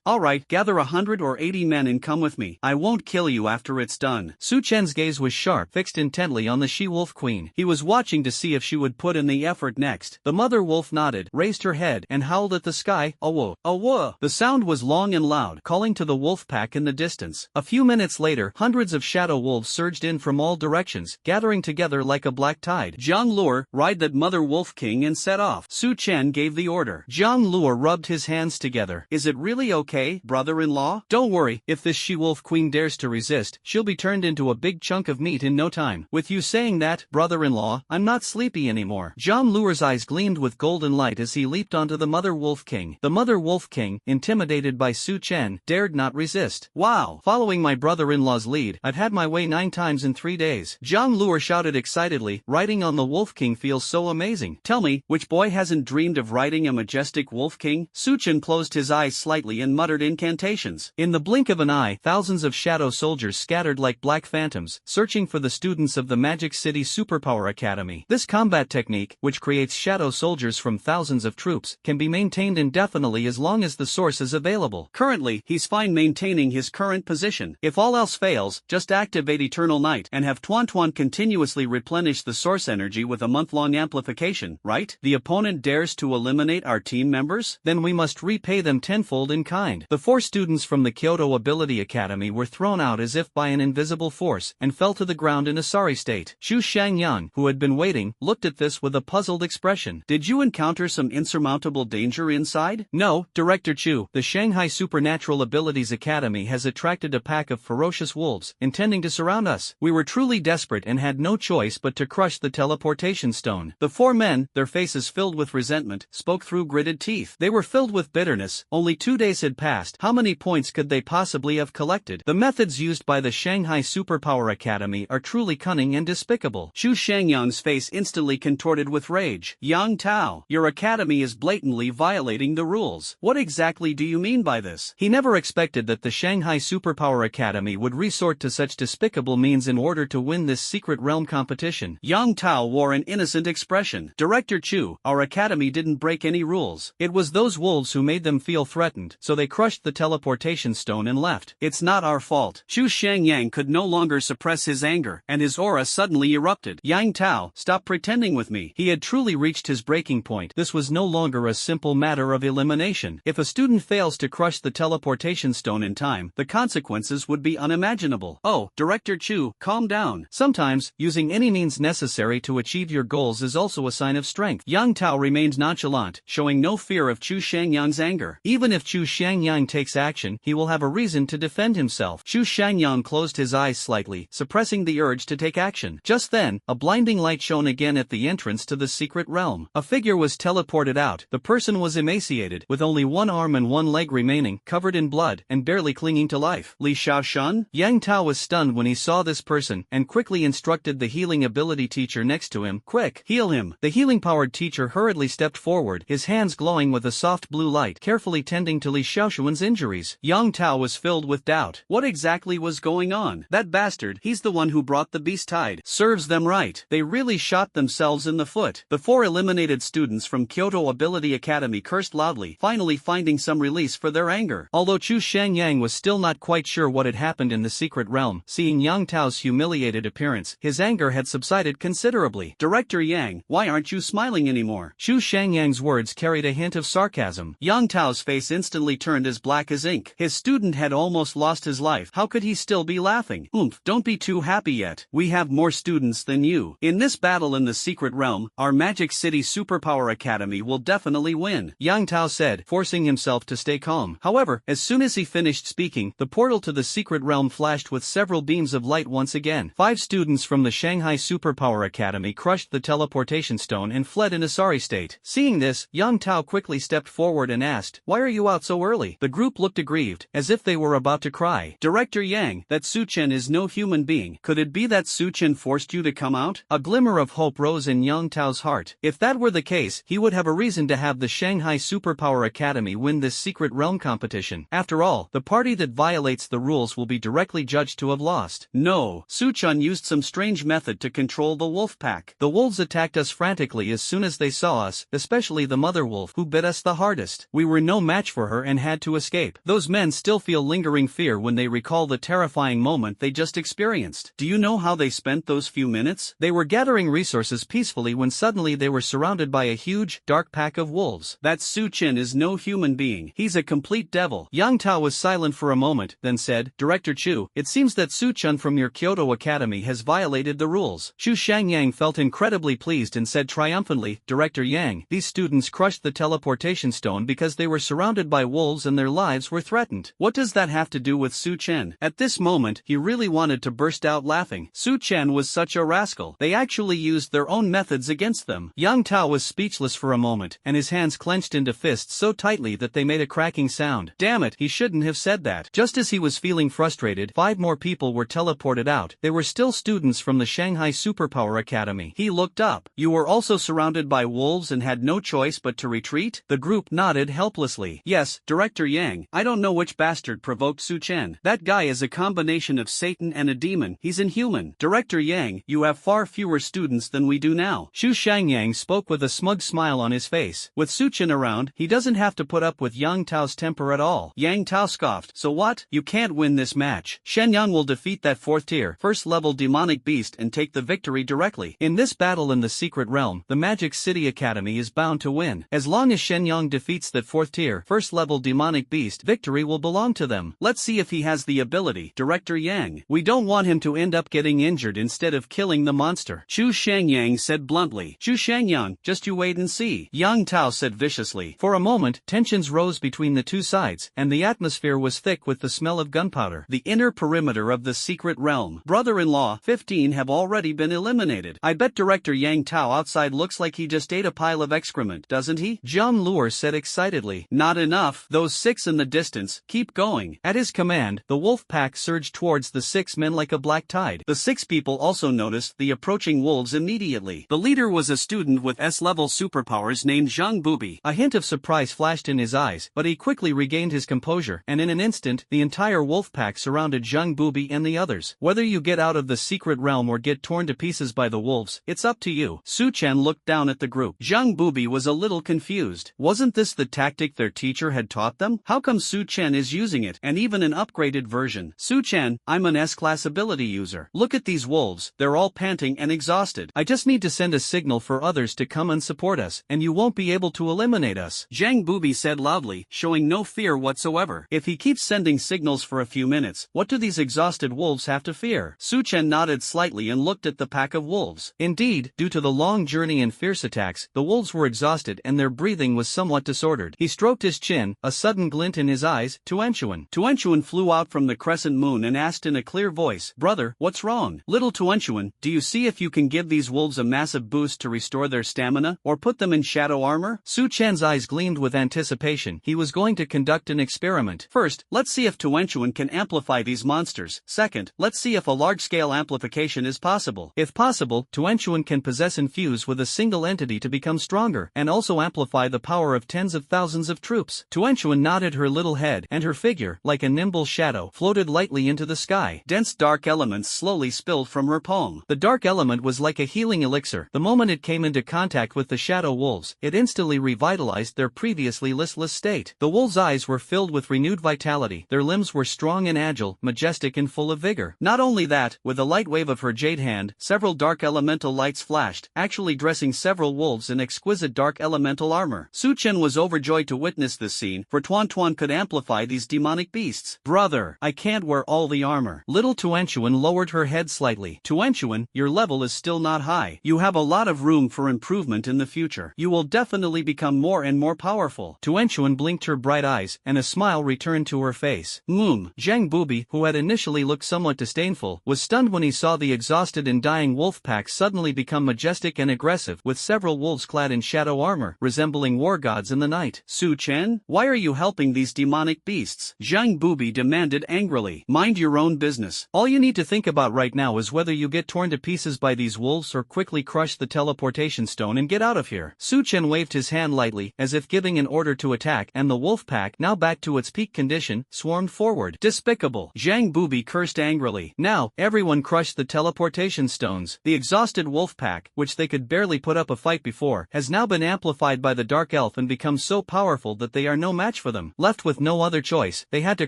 Alright, gather 100 or 80 men and come with me. I won't kill you after it's done. Su Chen's gaze was sharp, fixed intently on the she-wolf queen. He was watching to see if she would put in the effort next. The Mother Wolf nodded, raised her head, and howled at the sky. Awo, awo. The sound was long and loud, calling to the wolf pack in the distance. A few minutes later, hundreds of shadow wolves surged in from all directions, gathering together like a black tide. Zhang Luer, ride that Mother Wolf King and set off. Su Chen gave the order. Zhang Luer rubbed his hands together. Is it really okay, brother-in-law? Don't worry, if this she-wolf queen dares to resist, she'll be turned into a big chunk of meat in no time. With you saying that, brother-in-law, I'm not sleepy anymore. Zhang Luer's eyes gleamed with golden light as he leaped onto the Mother Wolf King. The Mother Wolf King, intimidated by Su Chen, dared not resist. Wow! Following my brother-in-law's lead, I've had my way 9 times in 3 days. Zhang Luer shouted excitedly, riding on the Wolf King feels so amazing. Tell me, which boy hasn't dreamed of riding a majestic Wolf King? Su Chen closed his eyes slightly and muttered incantations. In the blink of an eye, thousands of shadow soldiers scattered like black phantoms, searching for the students of the Magic City Superpower Academy. This combat technique, which creates shadow soldiers from thousands of troops, can be maintained indefinitely as long as the source is available. Currently, he's fine maintaining his current position. If all else fails, just activate Eternal Night and have Tuan Tuan continuously replenish the source energy with a month-long amplification, right? The opponent dares to eliminate our team members? Then we must repay them tenfold in kind. The 4 students from the Kyoto Ability Academy were thrown out as if by an invisible force, and fell to the ground in a sorry state. Xu Shangyang, who had been waiting, looked at this with a puzzled expression. Did you encounter some insurmountable danger inside? No, Director Chu. The Shanghai Supernatural Abilities Academy has attracted a pack of ferocious wolves, intending to surround us. We were truly desperate and had no choice but to crush the teleportation stone. The 4 men, their faces filled with resentment, spoke through gritted teeth. They were filled with bitterness. Only 2 days had passed. How many points could they possibly have collected? The methods used by the Shanghai Superpower Academy are truly cunning and despicable. Xu Shangyang's face instantly contorted with rage. Yang Tao, your academy is blatantly violating the rules. What exactly do you mean by this? He never expected that the Shanghai Superpower Academy would resort to such despicable means in order to win this secret realm competition. Yang Tao wore an innocent expression. Director Chu, our academy didn't break any rules. It was those wolves who made them feel threatened, so they crushed the teleportation stone and left. It's not our fault. Xu Shangyang could no longer suppress his anger, and his aura suddenly erupted. Yang Tao, stop pretending with me. He had truly reached his breaking point. This was no longer a simple matter of elimination. If a student fails to crush the teleportation stone in time, the consequences would be unimaginable. Oh, Director Chu, calm down. Sometimes, using any means necessary to achieve your goals is also a sign of strength. Yang Tao remained nonchalant, showing no fear of Xu Shangyang's anger. Even if Xu Shangyang takes action, he will have a reason to defend himself. Xu Shangyang closed his eyes slightly, suppressing the urge to take action. Just then, a blinding light shone again at the entrance to the secret realm. A figure was teleported out. The person was emaciated, with only 1 arm and 1 leg remaining, covered in blood, and barely clinging to life. Li Shaoshan? Yang Tao was stunned when he saw this person, and quickly instructed the healing ability teacher next to him. Quick, heal him. The healing-powered teacher hurriedly stepped forward, his hands glowing with a soft blue light, carefully tending to Li Shaoshuan's injuries. Yang Tao was filled with doubt. What exactly was going on? That bastard, he's the one who brought the beast tide. Serves them right. They really shot themselves in the foot. The 4 eliminated students from Kyoto Ability Academy cursed loudly, finally finding some release for their anger. Although Xu Shangyang was still not quite sure what had happened in the secret realm, seeing Yang Tao's humiliated appearance, his anger had subsided considerably. Director Yang, why aren't you smiling anymore? Xu Shangyang's words carried a hint of sarcasm. Yang Tao's face instantly turned as black as ink. His student had almost lost his life. How could he still be laughing? Don't be too happy yet. We have more students than you. In this battle in the secret realm, our Magic City Superpower Academy will definitely win, Yang Tao said, forcing himself to stay calm. However, as soon as he finished speaking, the portal to the secret realm flashed with several beams of light fight once again. 5 students from the Shanghai Superpower Academy crushed the teleportation stone and fled in a sorry state. Seeing this, Yang Tao quickly stepped forward and asked, "Why are you out so early?" The group looked aggrieved, as if they were about to cry. "Director Yang, that Su Chen is no human being. Could it be that Su Chen forced you to come out?" A glimmer of hope rose in Yang Tao's heart. If that were the case, he would have a reason to have the Shanghai Superpower Academy win this secret realm competition. After all, the party that violates the rules will be directly judged to have lost. No, Su Chen used some strange method to control the wolf pack. The wolves attacked us frantically as soon as they saw us, especially the mother wolf who bit us the hardest. We were no match for her and had to escape. Those men still feel lingering fear when they recall the terrifying moment they just experienced. Do you know how they spent those few minutes? They were gathering resources peacefully when suddenly they were surrounded by a huge, dark pack of wolves. That Su Chen is no human being. He's a complete devil. Yang Tao was silent for a moment, then said, "Director Chu, it seems that Su Chen from your Kyoto Academy has violated the rules." Chu Shangyang felt incredibly pleased and said triumphantly, "Director Yang, these students crushed the teleportation stone because they were surrounded by wolves and their lives were threatened. What does that have to do with Su Chen?" At this moment, he really wanted to burst out laughing. Su Chen was such a rascal. They actually used their own methods against them. Yang Tao was speechless for a moment, and his hands clenched into fists so tightly that they made a cracking sound. Damn it, he shouldn't have said that. Just as he was feeling frustrated, 5 more people were teleported out. They were still students from the Shanghai Superpower Academy. He looked up. "You were also surrounded by wolves and had no choice but to retreat?" The group nodded helplessly. "Yes, Director Yang, I don't know which bastard provoked Su Chen. That guy is a combination of Satan and a demon. He's inhuman. Director Yang, you have far fewer students than we do now." Xu Shangyang spoke with a smug smile on his face. With Su Chen around, he doesn't have to put up with Yang Tao's temper at all. Yang Tao scoffed. "So what? You can't win this match. Shenyang will defeat that 4th tier, 1st level demonic beast and take the victory directly. In this battle in the secret realm, the Magic City Academy is bound to win. As long as Shenyang defeats that 4th tier, 1st level demonic beast, victory will belong to them. Let's see if he has the ability." Director Yang, "We don't want him to end up getting injured instead of killing the monster," Chu Shangyang said bluntly. "Chu Shangyang, just you wait and see," Yang Tao said viciously. For a moment, tensions rose between the two sides, and the atmosphere was thick with the smell of gunpowder. The inner perimeter of the secret realm. Brother-in-law, 15 have already been eliminated. I bet Director Yang Tao outside looks like he just ate a pile of excrement, doesn't he? Jiang Luer said excitedly. Not enough. Those 6 in the distance, keep going. At his command, the wolf pack surged towards the 6 men like a black tide. The 6 people also noticed the approaching wolves immediately. The leader was a student with S-level superpowers named Zhang Bubi. A hint of surprise flashed in his eyes, but he quickly regained his composure, and in an instant, the entire wolf pack surrounded Zhang Bubi and the others. Whether you get out of the secret realm or get torn to pieces by the wolves, it's up to you. Su Chen looked down at the group. Zhang Bubi was a little confused. Wasn't this the tactic their teacher had taught them? How come Su Chen is using it, and even an upgraded version? Su Chen, I'm an S-class ability user. Look at these wolves, they're all panting and exhausted. I just need to send a signal for others to come and support us, and you won't be able to eliminate us. Zhang Bubi said loudly, showing no fear whatsoever. If he keeps sending signals for a few minutes, what do these exhausted wolves have to fear? Su Chen nodded slightly and looked at the pack of wolves. Indeed, due to the long journey and fierce attacks, the wolves were exhausted and their breathing was somewhat disordered. He stroked his chin, a sudden glint in his eyes. Tuanchuan. Tuanchuan flew out from the crescent moon and asked in a clear voice, "Brother, what's wrong?" "Little Tuanchuan, do you see if you can give these wolves a massive boost to restore their stamina, or put them in shadow armor?" Su Chen's eyes gleamed with anticipation. He was going to conduct an experiment. First, let's see if Tuanchuan can amplify these monsters. Second, let's see if a large-scale amplification is possible. If possible, Tuanchuan can possess and fuse with a single entity to become stronger, and also amplify the power of tens of thousands of troops. Tuanchuan nodded her little head, and her figure, like a nimble shadow, floated lightly into the sky. Dense dark elements slowly spilled from her palm. The dark element was like a healing elixir. The moment it came into contact with the shadow wolves, it instantly revitalized their previously listless state. The wolves' eyes were filled with renewed vitality. Their limbs were strong and agile, majestic and full of vigor. Not only that, with a light wave of her jade hand, several dark elemental lights flashed, actually dressing several wolves in exquisite dark elemental armor. Su Chen was overjoyed to witness this scene, for Tuan Tuan could amplify these demonic beasts. "Brother, I can't wear all the armor." Little Tuanchuan lowered her head slightly. "Tuanchuan, your level is still not high. You have a lot of room for improvement in the future. You will definitely become more and more powerful." Tuanchuan blinked her bright eyes, and a smile returned to her face. Zhang Bubi, who had initially looked somewhat disdainful, was stunned when he saw the exhausted and dying wolf pack suddenly become majestic and aggressive, with several wolves clad in shadow armor, resembling war gods in the night. Su Chen, why are you helping these demonic beasts? Zhang Bubi demanded angrily. Mind your own business. All you need to think about right now is whether you get torn to pieces by these wolves or quickly crush the teleportation stone and get out of here. Su Chen waved his hand lightly, as if giving an order to attack, and the wolf pack, now back to its peak condition, swarmed forward. Despicable. Zhang Bubi cursed angrily. Now, everyone crushed the teleportation stones. The exhausted wolf pack, which they could barely put up a fight before, has now been amplified by the dark elf and become so powerful that they are no match for them. Left with no other choice, they had to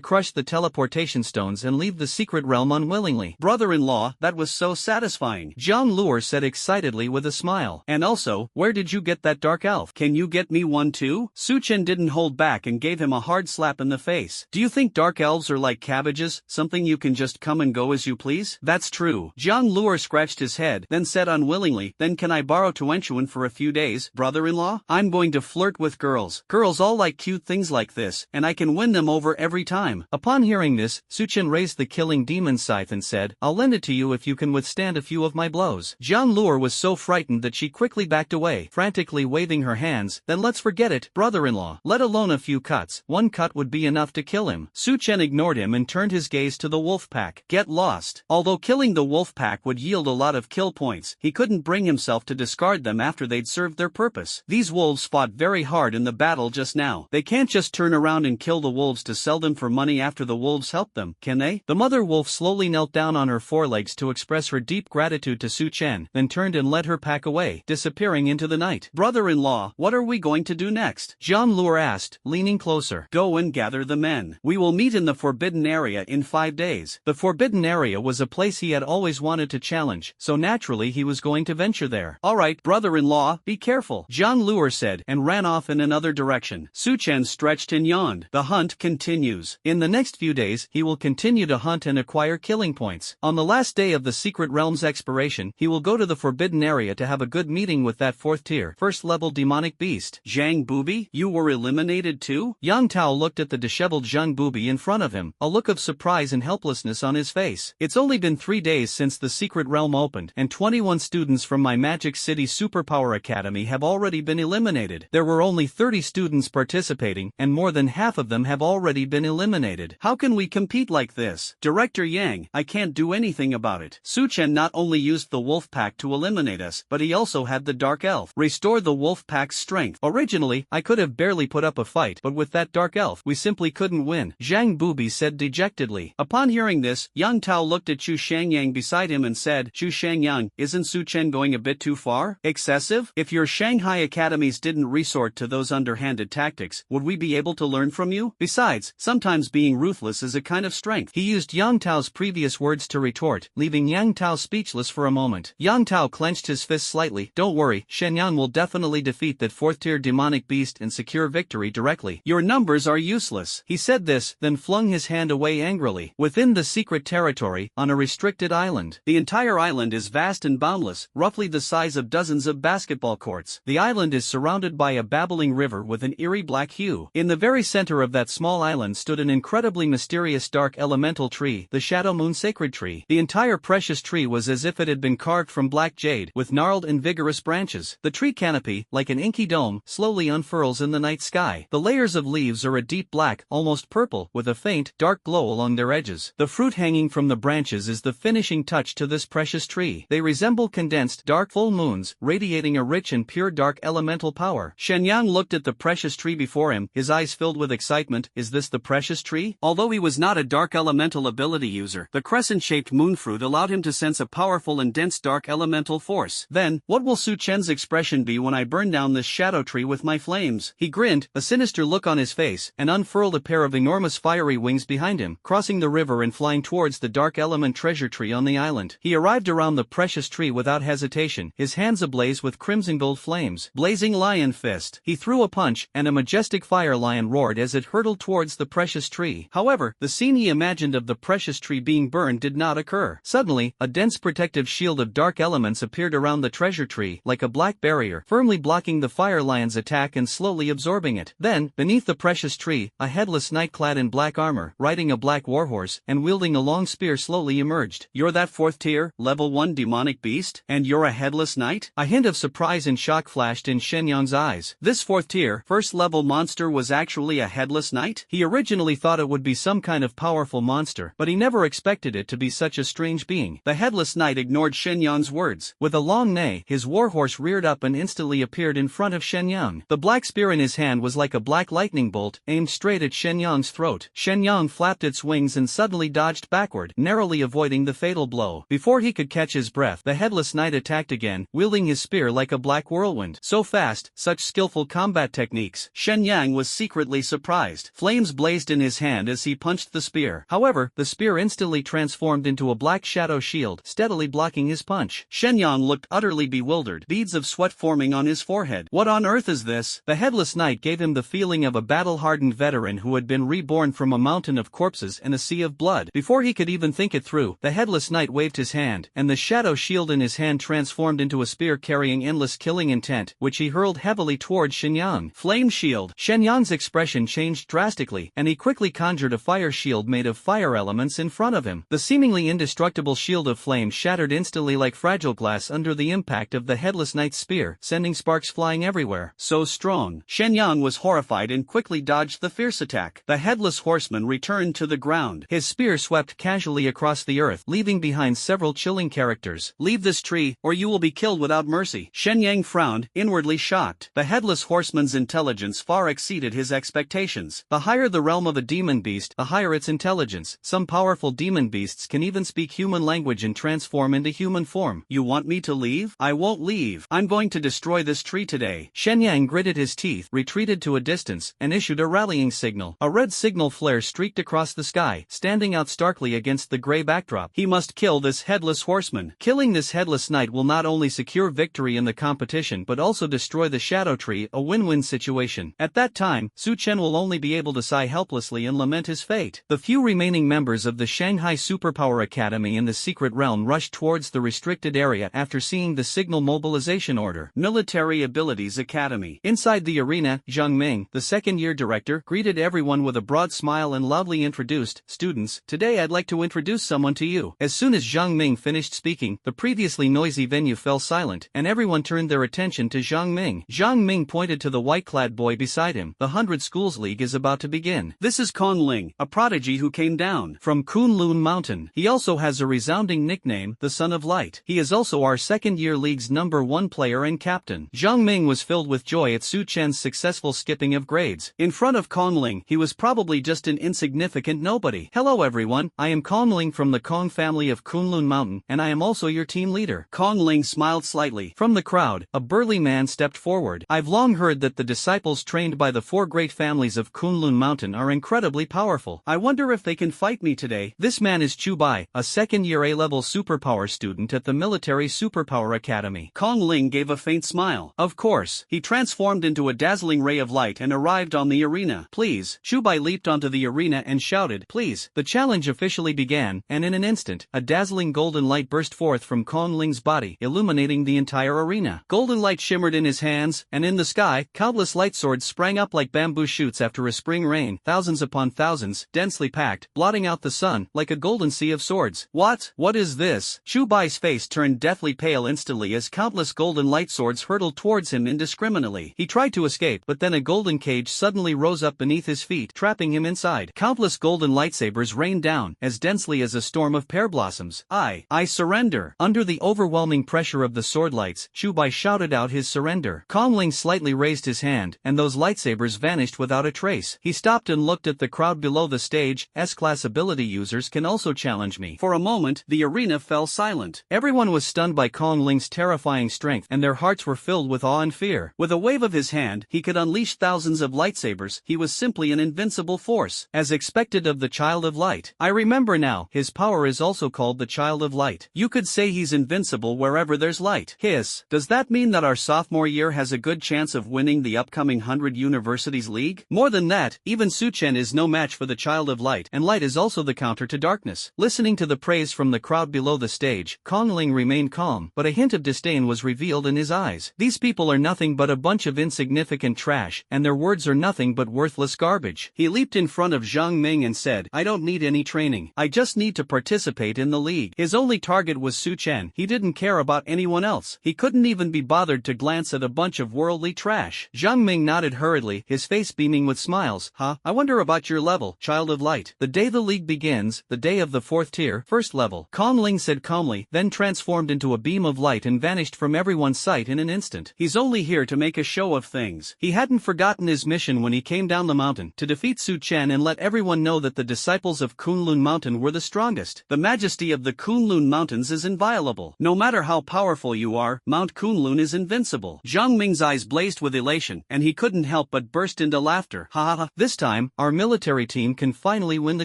crush the teleportation stones and leave the secret realm unwillingly. Brother-in-law, that was so satisfying, Zhang Luer said excitedly with a smile. And also, where did you get that dark elf? Can you get me one too? Su Chen didn't hold back and gave him a hard slap in the face. Do you think dark elves are like cabbages, something you can just come and go as you please? That's true. Zhang Luer scratched his head, then said unwillingly, then can I borrow Tuanchuan for a few days, brother-in-law? I'm going to flirt with girls. Girls all like cute things like this, and I can win them over every time. Upon hearing this, Su Chen raised the killing demon scythe and said, I'll lend it to you if you can withstand a few of my blows. Zhang Luer was so frightened that she quickly backed away, frantically waving her hands. Then let's forget it, brother-in-law. Let alone a few cuts. One cut would be enough to kill him. Su Chen ignored him and turned his gaze to the wolf pack. Get lost. Although killing the wolf pack would yield a lot of kill points, he couldn't bring himself to discard them after they'd served their purpose. These wolves fought very hard in the battle just now. They can't just turn around and kill the wolves to sell them for money after the wolves helped them, can they? The mother wolf slowly knelt down on her forelegs to express her deep gratitude to Su Chen, then turned and led her pack away, disappearing into the night. Brother-in-law, what are we going to do next? Zhang Luer asked, leaning closer. Go and gather the men. We will meet in the forbidden area in 5 days. The forbidden area was a place he had always wanted to challenge, so naturally he was going to venture there. Alright, brother-in-law, be careful, Zhang Luer said, and ran off in another direction. Su Chen stretched and yawned. The hunt continues. In the next few days, he will continue to hunt and acquire killing points. On the last day of the secret realm's expiration, he will go to the forbidden area to have a good meeting with that 4th tier, 1st level demonic beast. Zhang Bubi, you were eliminated too? Yang Tao looked at the disheveled Zhang Bubi in front of him, a look of surprise and helplessness on his face. It's only been 3 days since the secret realm opened, and 21 students from my Magic City Superpower Academy have already been eliminated. There were only 30 students participating, and more than half of them have already been eliminated. How can we compete like this? Director Yang, I can't do anything about it. Su Chen not only used the wolf pack to eliminate us, but he also had the dark elf restore the wolf pack's strength. Originally, I could have barely put up a fight, but with that dark elf, we simply couldn't win, Zhang Bubi said dejectedly. Upon hearing this, Yang Tao looked at Chu Shangyang beside him and said, Chu Shangyang, isn't Su Chen going a bit too far? Excessive? If your Shanghai academies didn't resort to those underhanded tactics, would we be able to learn from you? Besides, sometimes being ruthless is a kind of strength. He used Yang Tao's previous words to retort, leaving Yang Tao speechless for a moment. Yang Tao clenched his fist slightly. Don't worry, Shenyang will definitely defeat that 4th tier demonic beast and secure victory directly. Your numbers are useless. He said this, then flung his hand away angrily. Within the secret territory, on a restricted island. The entire island is vast and boundless, roughly the size of dozens of basketball courts. The island is surrounded by a babbling river with an eerie black hue. In the very center of that small island stood an incredibly mysterious dark elemental tree, the Shadow Moon Sacred Tree. The entire precious tree was as if it had been carved from black jade, with gnarled and vigorous branches. The tree canopy, like an inky dome, slowly unfurls in the night sky. The layers of leaves are a deep black, almost purple, with a faint, dark glow along their edges. The fruit hanging from the branches is the finishing touch to this precious tree. They resemble condensed, dark full moons, radiating a rich and pure dark elemental power. Shenyang looked at the precious tree before him, his eyes filled with excitement. Is this the precious tree? Although he was not a dark elemental ability user, the crescent-shaped moonfruit allowed him to sense a powerful and dense dark elemental force. Then, what will Su Chen's expression be when I burn down this shadow tree with my flames? He grinned, a sinister look on his face, and unfurled a pair of enormous fiery wings behind him, crossing the river and flying towards the dark element treasure tree on the island. He arrived around the precious tree without hesitation, his hands ablaze with crimson gold flames. Blazing lion fist. He threw a punch, and a majestic fire lion roared as it hurtled towards the precious tree. However, the scene he imagined of the precious tree being burned did not occur. Suddenly, a dense protective shield of dark elements appeared around the treasure tree, like a black barrier, firmly blocking the fire lion's attack and slowly absorbing it. Then, beneath the precious tree, a headless knight clad in black armor, riding a black warhorse, and wielding a long spear slowly emerged. "You're that 4th tier, level 1 demonic beast? And you're a headless knight?" A hint of surprise and shock flashed in Shenyang's eyes. This 4th tier, 1st level monster was actually a headless knight? He originally thought it would be some kind of powerful monster, but he never expected it to be such a strange being. The headless knight ignored Shenyang's words. With a long neigh, his warhorse reared up and instantly appeared in front of Shenyang. The black spear in his hand was like a black lightning bolt, aimed straight at Shenyang's throat. Shenyang flapped its wings and suddenly dodged backward, narrowly avoiding the fatal blow. Before he could catch his breath, the headless knight attacked again, wielding his spear like a black whirlwind. So fast, such skillful combat techniques. Shenyang was secretly surprised. Flames blazed in his hand as he punched the spear. However, the spear instantly transformed into a black shadow shield, steadily blocking his punch. Shenyang looked utterly bewildered, beads of sweat forming on his forehead. What on earth is this? The headless knight gave him the feeling of a battle-hardened veteran who had been reborn from a mountain of corpses and a sea of blood. Before he could even think it through, the headless knight waved his hand, and the shadow shield in his hand transformed into a spear carrying endless killing intent, which he hurled heavily towards Shenyang. Flame shield. Shenyang's expression changed drastically, and he quickly conjured a fire shield made of fire elements in front of him. The seemingly indestructible shield of flame shattered instantly like fragile glass under the impact of the headless knight's spear, sending sparks flying everywhere. So strong. Shenyang was horrified and quickly dodged the fierce attack. The headless horseman returned to the ground. His spear swept casually across the earth, leaving behind several chilling characters. "Leave this tree, or you will be killed without mercy." Shenyang frowned, inwardly shocked. The headless horseman's intelligence far exceeded his expectations. The higher the realm of a demon beast, the higher its intelligence. Some powerful demon beasts can even speak human language and transform into human form. "You want me to leave? I won't leave. I'm going to destroy this tree today." Shenyang gritted his teeth, retreated to a distance, and issued a rallying signal. A red signal flare streaked across the sky, standing out starkly against the gray backdrop. He must kill this headless horseman. Killing this headless knight will not only secure victory in the competition but also destroy the shadow tree, a win-win situation. At that time, Su Chen will only be able to sigh helplessly and lament his fate. The few remaining members of the Shanghai Superpower Academy in the secret realm rushed towards the restricted area after seeing the signal mobilization order. Military Abilities Academy. Inside the arena, Zhang Ming, the second-year director, greeted everyone with a broad smile and loudly introduced, "Students, today I'd like to introduce someone to you." As soon as Zhang Ming finished speaking, the previously noisy venue fell silent, and everyone turned their attention to Zhang Ming. Zhang Ming pointed to the white-clad boy beside him. "The 100 Schools League is about to begin. This is Kong Ling, a prodigy who came down from Kunlun Mountain. He also has a resounding nickname, the Son of Light. He is also our second-year league's #1 player and captain." Zhang Ming was filled with joy at Su Chen's successful skipping of grades. In front of Kong Ling, he was probably just an insignificant nobody. "Hello everyone, I am Kong Ling from the Kong family of Kunlun Mountain, and I am also your team leader." Kong Ling smiled slightly. From the crowd, a burly man stepped forward. "I've long heard that the disciples trained by the 4 great families of Kunlun Mountain are incredibly powerful. I wonder if they can fight me today." This man is Chu Bai, a second-year A-level superpower student at the Military Superpower Academy. Kong Ling gave a faint smile. Of course. He transformed into a dazzling ray of light and arrived on the arena. "Please." Chu Bai leaped onto the arena and shouted, "Please." The challenge officially began, and in an instant, a dazzling golden light burst forth from Kong Ling's body, illuminating the entire arena. Golden light shimmered in his hands, and in the sky, countless light swords sprang up like bamboo shoots after a spring rain, thousands upon thousands, densely packed, blotting out the sun, like a golden sea of swords. What is this?" Chu Bai's face turned deathly pale instantly as countless golden light swords hurtled towards him indiscriminately. He tried to escape, but then a golden cage suddenly rose up beneath his feet, trapping him inside. Countless golden lightsabers rained down, as densely as a storm of pear blossoms. I surrender." Under the overwhelming pressure of the sword lights, Chu Bai shouted out his surrender. Kong Ling slightly raised his hand, and those lightsabers vanished without a trace. He stopped and looked at the crowd below the stage. "S-class ability users can also challenge me." For a moment, the arena fell silent. Everyone was stunned by Kong Ling's terrifying strength, and their hearts were filled with awe and fear. With a wave of his hand, he could unleash thousands of lightsabers. He was simply an invincible force, as expected of the Child of Light. I remember now, his power is also called the Child of Light. You could say he's invincible wherever there's light. Hiss. Does that mean that our sophomore year has a good chance of winning the upcoming 100 Universities League? More than that, even Su Chen is no match for the Child of Light, and light is also the counter to darkness. Listening to the praise from the crowd below the stage, Kong Ling remained calm, but a hint of disdain was revealed in his eyes. These people are nothing but a bunch of insignificant trash, and their words are nothing but worthless garbage. He leaped in front of Zhang Ming and said, "I don't need any training. I I just need to participate in the league. His only target was Su Chen. He didn't care about anyone else. He couldn't even be bothered to glance at a bunch of worldly trash. Zhang Ming nodded hurriedly, his face beaming with smiles. I wonder about your level, child of light. The day the league begins, the day of the 4th tier, 1st level. Kong Ling said calmly, then transformed into a beam of light and vanished from everyone's sight in an instant. He's only here to make a show of things. He hadn't forgotten his mission when he came down the mountain, to defeat Su Chen and let everyone know that the disciples of Kunlun Mountain were the strongest. The majesty of the Kunlun Mountains is inviolable. No matter how powerful you are, Mount Kunlun is invincible. Zhang Ming's eyes blazed with elation, and he couldn't help but burst into laughter. This time, our military team can finally win the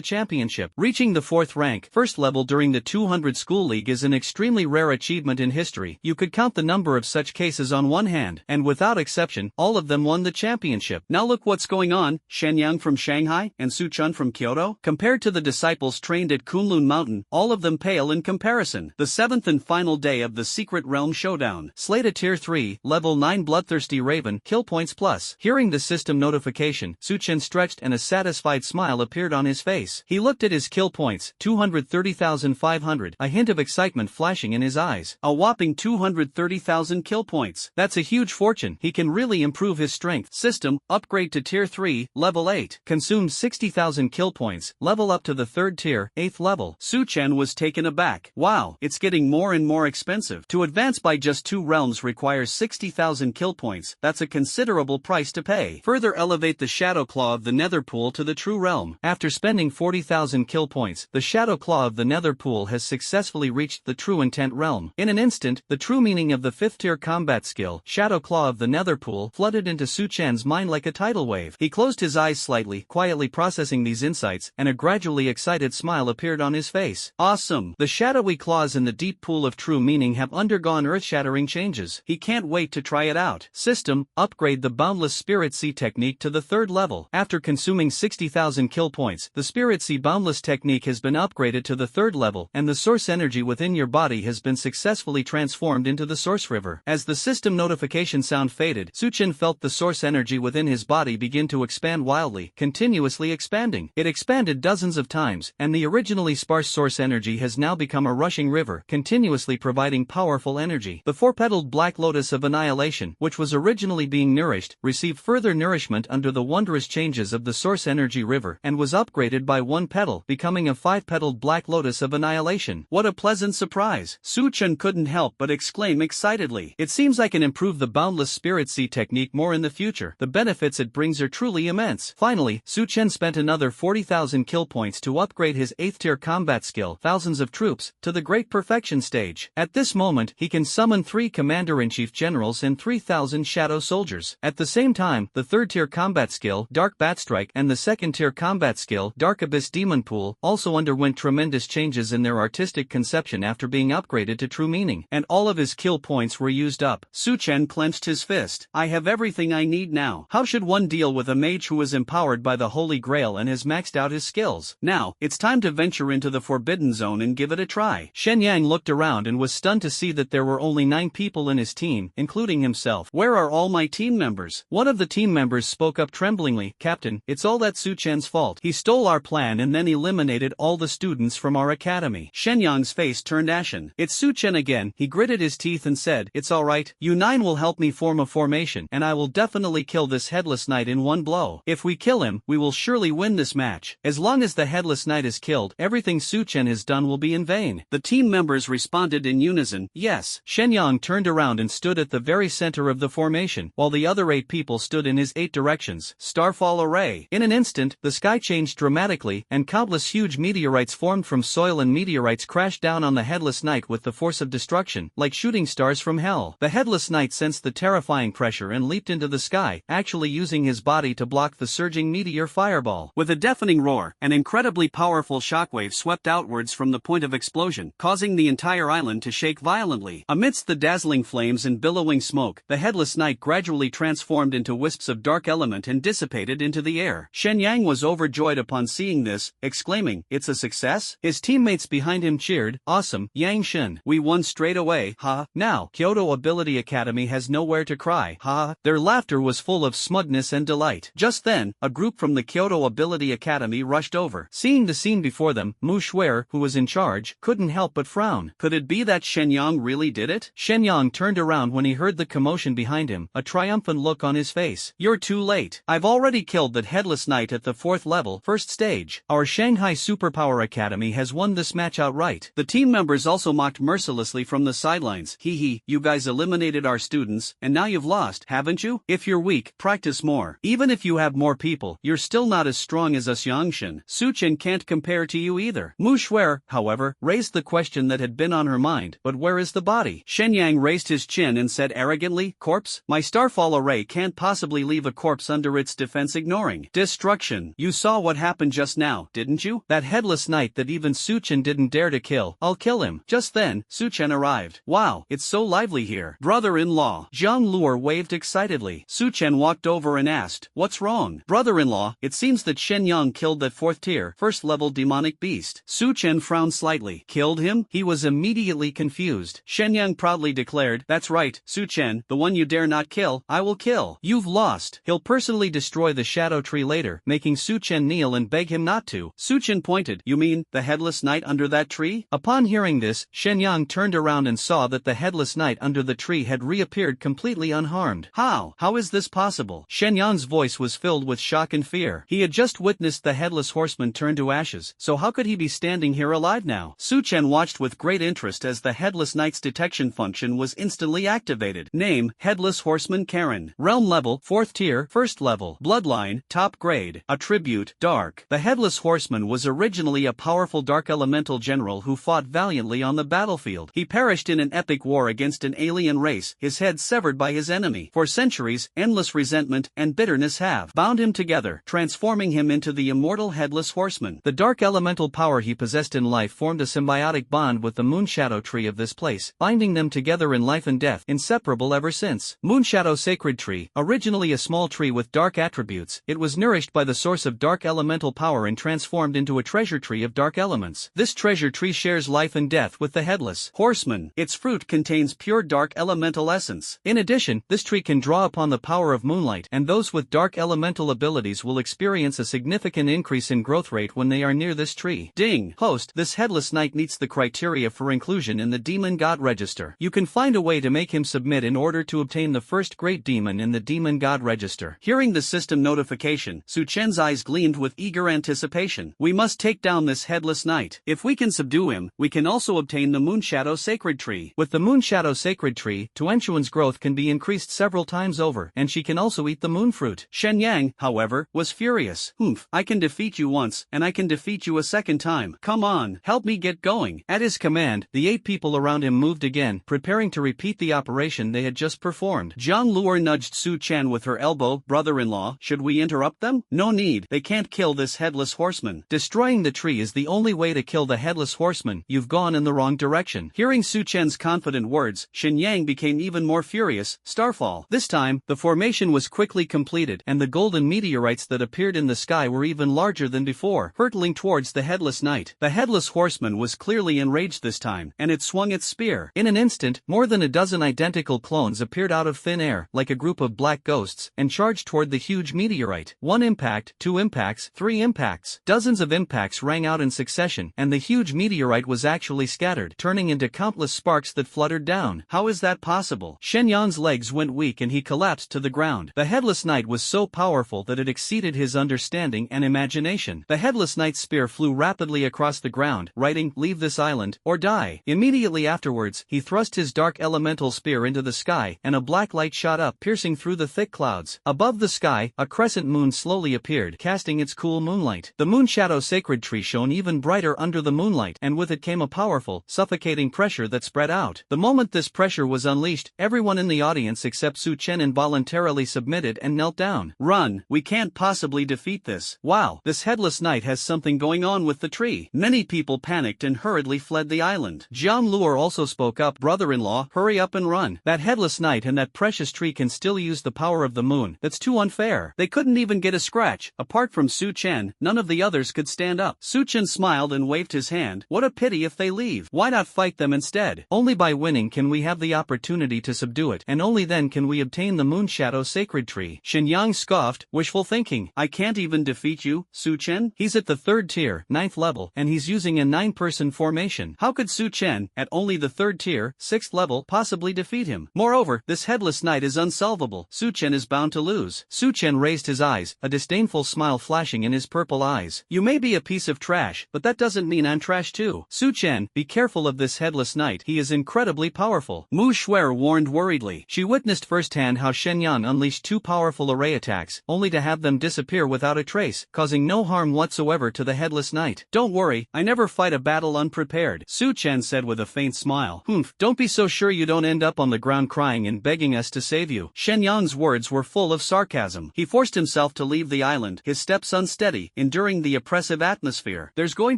championship. Reaching the 4th rank, 1st level during the 200 school league is an extremely rare achievement in history. You could count the number of such cases on one hand, and without exception, all of them won the championship. Now look what's going on, Shenyang from Shanghai, and Su Chun from Kyoto. Compared to the disciples trained at Kunlun Mountain, all of them pale in comparison. The 7th and final day of the Secret Realm Showdown. Slate a Tier 3, Level 9 Bloodthirsty Raven, kill points plus. Hearing the system notification, Su Chen stretched and a satisfied smile appeared on his face. He looked at his kill points, 230,500, a hint of excitement flashing in his eyes. A whopping 230,000 kill points. That's a huge fortune. He can really improve his strength. System, upgrade to Tier 3, Level 8. Consumes 60,000 kill points, level up to the 3rd tier, 8th level. Su Chen was taken aback. Wow, it's getting more and more expensive. To advance by just 2 realms requires 60,000 kill points. That's a considerable price to pay. Further elevate the Shadow Claw of the Nether Pool to the True Realm. After spending 40,000 kill points, the Shadow Claw of the Nether Pool has successfully reached the True Intent realm. In an instant, the true meaning of the 5th tier combat skill, Shadow Claw of the Nether Pool, flooded into Su Chen's mind like a tidal wave. He closed his eyes slightly, quietly processing these insights, and a gradually excited smile appeared on his face. Awesome! The shadowy claws in the deep pool of true meaning have undergone earth-shattering changes. He can't wait to try it out. System, upgrade the Boundless Spirit Sea technique to the 3rd level. After consuming 60,000 kill points, the Spirit Sea Boundless technique has been upgraded to the 3rd level, and the source energy within your body has been successfully transformed into the source river. As the system notification sound faded, Su Chen felt the source energy within his body begin to expand wildly, continuously expanding. It expanded dozens of times, and the originally sparse source energy has now become a rushing river, continuously providing powerful energy. The 4-petaled Black Lotus of Annihilation, which was originally being nourished, received further nourishment under the wondrous changes of the source energy river, and was upgraded by 1 petal, becoming a 5-petaled Black Lotus of Annihilation. What a pleasant surprise! Su Chen couldn't help but exclaim excitedly. It seems I can improve the Boundless Spirit Sea technique more in the future. The benefits it brings are truly immense. Finally, Su Chen spent another 40,000 kill points to upgrade his 8th tier combat skill, Thousands of Troops, to the Great Perfection stage. At this moment, he can summon 3 Commander-in-Chief Generals and 3,000 Shadow Soldiers. At the same time, the 3rd tier combat skill, Dark Batstrike, and the 2nd tier combat skill, Dark Abyss Demon Pool, also underwent tremendous changes in their artistic conception after being upgraded to true meaning, and all of his kill points were used up. Su Chen clenched his fist. I have everything I need now. How should one deal with a mage who is empowered by the Holy Grail and has maxed out his skills? Now, it's time to venture into the Forbidden Zone and give it a try. Shenyang looked around and was stunned to see that there were only 9 people in his team, including himself. Where are all my team members? One of the team members spoke up tremblingly. Captain, it's all that Su Chen's fault. He stole our plan and then eliminated all the students from our academy. Shenyang's face turned ashen. It's Su Chen again. He gritted his teeth and said, it's alright, you 9 will help me form a formation, and I will definitely kill this Headless Knight in one blow. If we kill him, we will surely win this match. As long as the Headless Knight is killed, everything Su Chen has done will be in vain. The team members responded in unison, yes. Shenyang turned around and stood at the very center of the formation, while the other 8 people stood in his 8 directions. Starfall array. In an instant, the sky changed dramatically, and countless huge meteorites formed from soil and meteorites crashed down on the Headless Knight with the force of destruction, like shooting stars from hell. The Headless Knight sensed the terrifying pressure and leaped into the sky, actually using his body to block the surging meteor fireball. With a deafening roar, an incredibly powerful shockwave swept outwards from the point of explosion, causing the entire island to shake violently. Amidst the dazzling flames and billowing smoke, the Headless Knight gradually transformed into wisps of dark element and dissipated into the air. Shenyang was overjoyed upon seeing this, exclaiming, it's a success? His teammates behind him cheered, awesome, Yang Shen. We won straight away, ha. Now, Kyoto Ability Academy has nowhere to cry, ha. Their laughter was full of smugness and delight. Just then, a group from the Kyoto Ability Academy rushed over. Seeing the scene before them, Mu Shuer, who was in charge, couldn't help but frown. Could it be that Shenyang really did it? Shenyang turned around when he heard the commotion behind him, a triumphant look on his face. You're too late. I've already killed that headless knight at the 4th level, first stage. Our Shanghai Superpower Academy has won this match outright. The team members also mocked mercilessly from the sidelines. Hee hee, you guys eliminated our students, and now you've lost, haven't you? If you're weak, practice more. Even if you have more people, you're still not as strong as us Yangshan. Su Chen can't compare to you either. Mu Shuer, however, raised the question that had been on her mind, but where is the body? Shenyang raised his chin and said arrogantly, corpse? My starfall array can't possibly leave a corpse under its defense ignoring destruction. You saw what happened just now, didn't you? That headless knight that even Su Chen didn't dare to kill. I'll kill him. Just then, Su Chen arrived. Wow, it's so lively here. Brother-in-law. Zhang Luer waved excitedly. Su Chen walked over and asked, what's wrong? Brother-in-law, it seems that Shenyang killed that 4th tier, 1st level demonic beast. Su Chen frowned slightly. Killed him? He was immediately confused. Shenyang proudly declared, that's right, Su Chen, the one you dare not kill, I will kill. You've lost. He'll personally destroy the shadow tree later, making Su Chen kneel and beg him not to. Su Chen pointed, you mean, the headless knight under that tree? Upon hearing this, Shenyang turned around and saw that the headless knight under the tree had reappeared completely unharmed. How? How is this possible? Shenyang's voice was filled with shock and fear. He had just witnessed the headless horseman turn to ashes, so how could he be standing here alive now? Su Chen watched with great interest as the headless knight's detection function was instantly activated. Name, Headless Horseman Karen. Realm level, 4th tier, 1st level. Bloodline, top grade. Attribute, dark. The headless horseman was originally a powerful dark elemental general who fought valiantly on the battlefield. He perished in an epic war against an alien race, his head severed by his enemy. For centuries, endless resentment and bitterness have bound him together, transforming him into the immortal headless horseman. The dark elemental power he possessed in life formed a symbiotic bond with the Moonshadow tree of this place, binding them together in life and death, inseparable ever since. Moonshadow Sacred Tree, originally a small tree with dark attributes, it was nourished by the source of dark elemental power and transformed into a treasure tree of dark elements. This treasure tree shares life and death with the headless horseman. Its fruit contains pure dark elemental essence. In addition, this tree can draw upon the power of moonlight, and those with dark elemental abilities will experience a significant increase in growth rate when they are near this tree. Ding! Host, this headless knight meets the criteria for inclusion in the Demon God Register. You can find a way to make him submit in order to obtain the first great demon in the Demon God Register. Hearing the system notification, Su Chen's eyes gleamed with eager anticipation. We must take down this headless knight. If we can subdue him, we can also obtain the Moonshadow Sacred Tree. With the Moonshadow Sacred Tree, Tuanshuan's growth can be increased several times over, and she can also eat the moon fruit. Shenyang, however, was furious. Humph, I can defeat you once, and I can defeat you a second time. Come on, help me get going. At his command, the 8 people around him moved again, preparing to repeat the operation they had just performed. Zhang Luer nudged Su Chen with her elbow. Brother-in-law, should we interrupt them? No need, they can't kill this headless horseman. Destroying the tree is the only way to kill the headless horseman. You've gone in the wrong direction. Hearing Su Chen's confident words, Shenyang became even more furious. Starfall. This time, the formation was quickly completed, and the golden meteorites that appeared in the sky were even larger than before, hurtling towards the headless knight. The headless horseman was clearly enraged this time, and it swung its spear. In an instant, more than a dozen identical clones appeared out of thin air, like a group of black ghosts, and charged toward the huge meteorite. 1 impact, 2 impacts, 3 impacts. Dozens of impacts rang out in succession, and the huge meteorite was actually scattered, turning into countless sparks that fluttered down. How is that possible? Shenyang's legs went weak and he collapsed to the ground. The headless knight was so powerful that it exceeded his understanding and imagination. The headless knight's spear flew rapidly across the ground, writing, "Leave this island, or die." Immediately afterwards, he thrust his dark elemental spear into the sky, and a black light shot up, piercing through the thick clouds. Above the sky, a crescent moon slowly appeared, casting its cool moonlight. The Moonshadow Sacred Tree shone even brighter under the moonlight, and with it came a powerful, suffocating pressure that spread out. The moment this pressure was unleashed, everyone in the audience except Su Chen involuntarily submitted and knelt down. Run, we can't possibly defeat this. Wow, this headless knight has something going on with the tree. Many people panicked and hurriedly fled the island. Zhang Luer also spoke up. Brother-in-law, hurry up and run. That headless knight and that precious tree can still use the power of the moon. That's too unfair. They couldn't even get a scratch. Apart from Su Chen, none of the others could stand up. Su Chen smiled and waved his hand. What a pity if they leave. Why not fight them instead? Only by winning can we have the opportunity to subdue it, and only then can we obtain the Moonshadow Sacred Tree. Shenyang scoffed, wishful thinking. I can't even defeat you, Su Chen? He's at the 3rd tier, 9th level, and he's using a 9-person formation. How could Su Chen, at only the 3rd tier, 6th level, possibly defeat him? Moreover, this headless knight is unsolvable. Su Chen is bound to lose. Su Chen raised his eyes, a disdainful smile flashing in his purple eyes. You may be a piece of trash, but that doesn't mean I'm trash too. Su Chen, be careful of this headless knight. He is incredibly powerful. Mu Xuer warned worriedly. She witnessed firsthand how Shen Yan unleashed 2 powerful array attacks, only to have them disappear without a trace, causing no harm whatsoever to the headless knight. Don't worry, I never fight a battle unprepared, Su Chen said with a faint smile. Humph, don't be so sure you don't end up on the ground crying and begging us to save you. Shen Yan's words were full of sarcasm. He forced himself to leave the island, his steps unsteady, enduring the oppressive atmosphere. There's going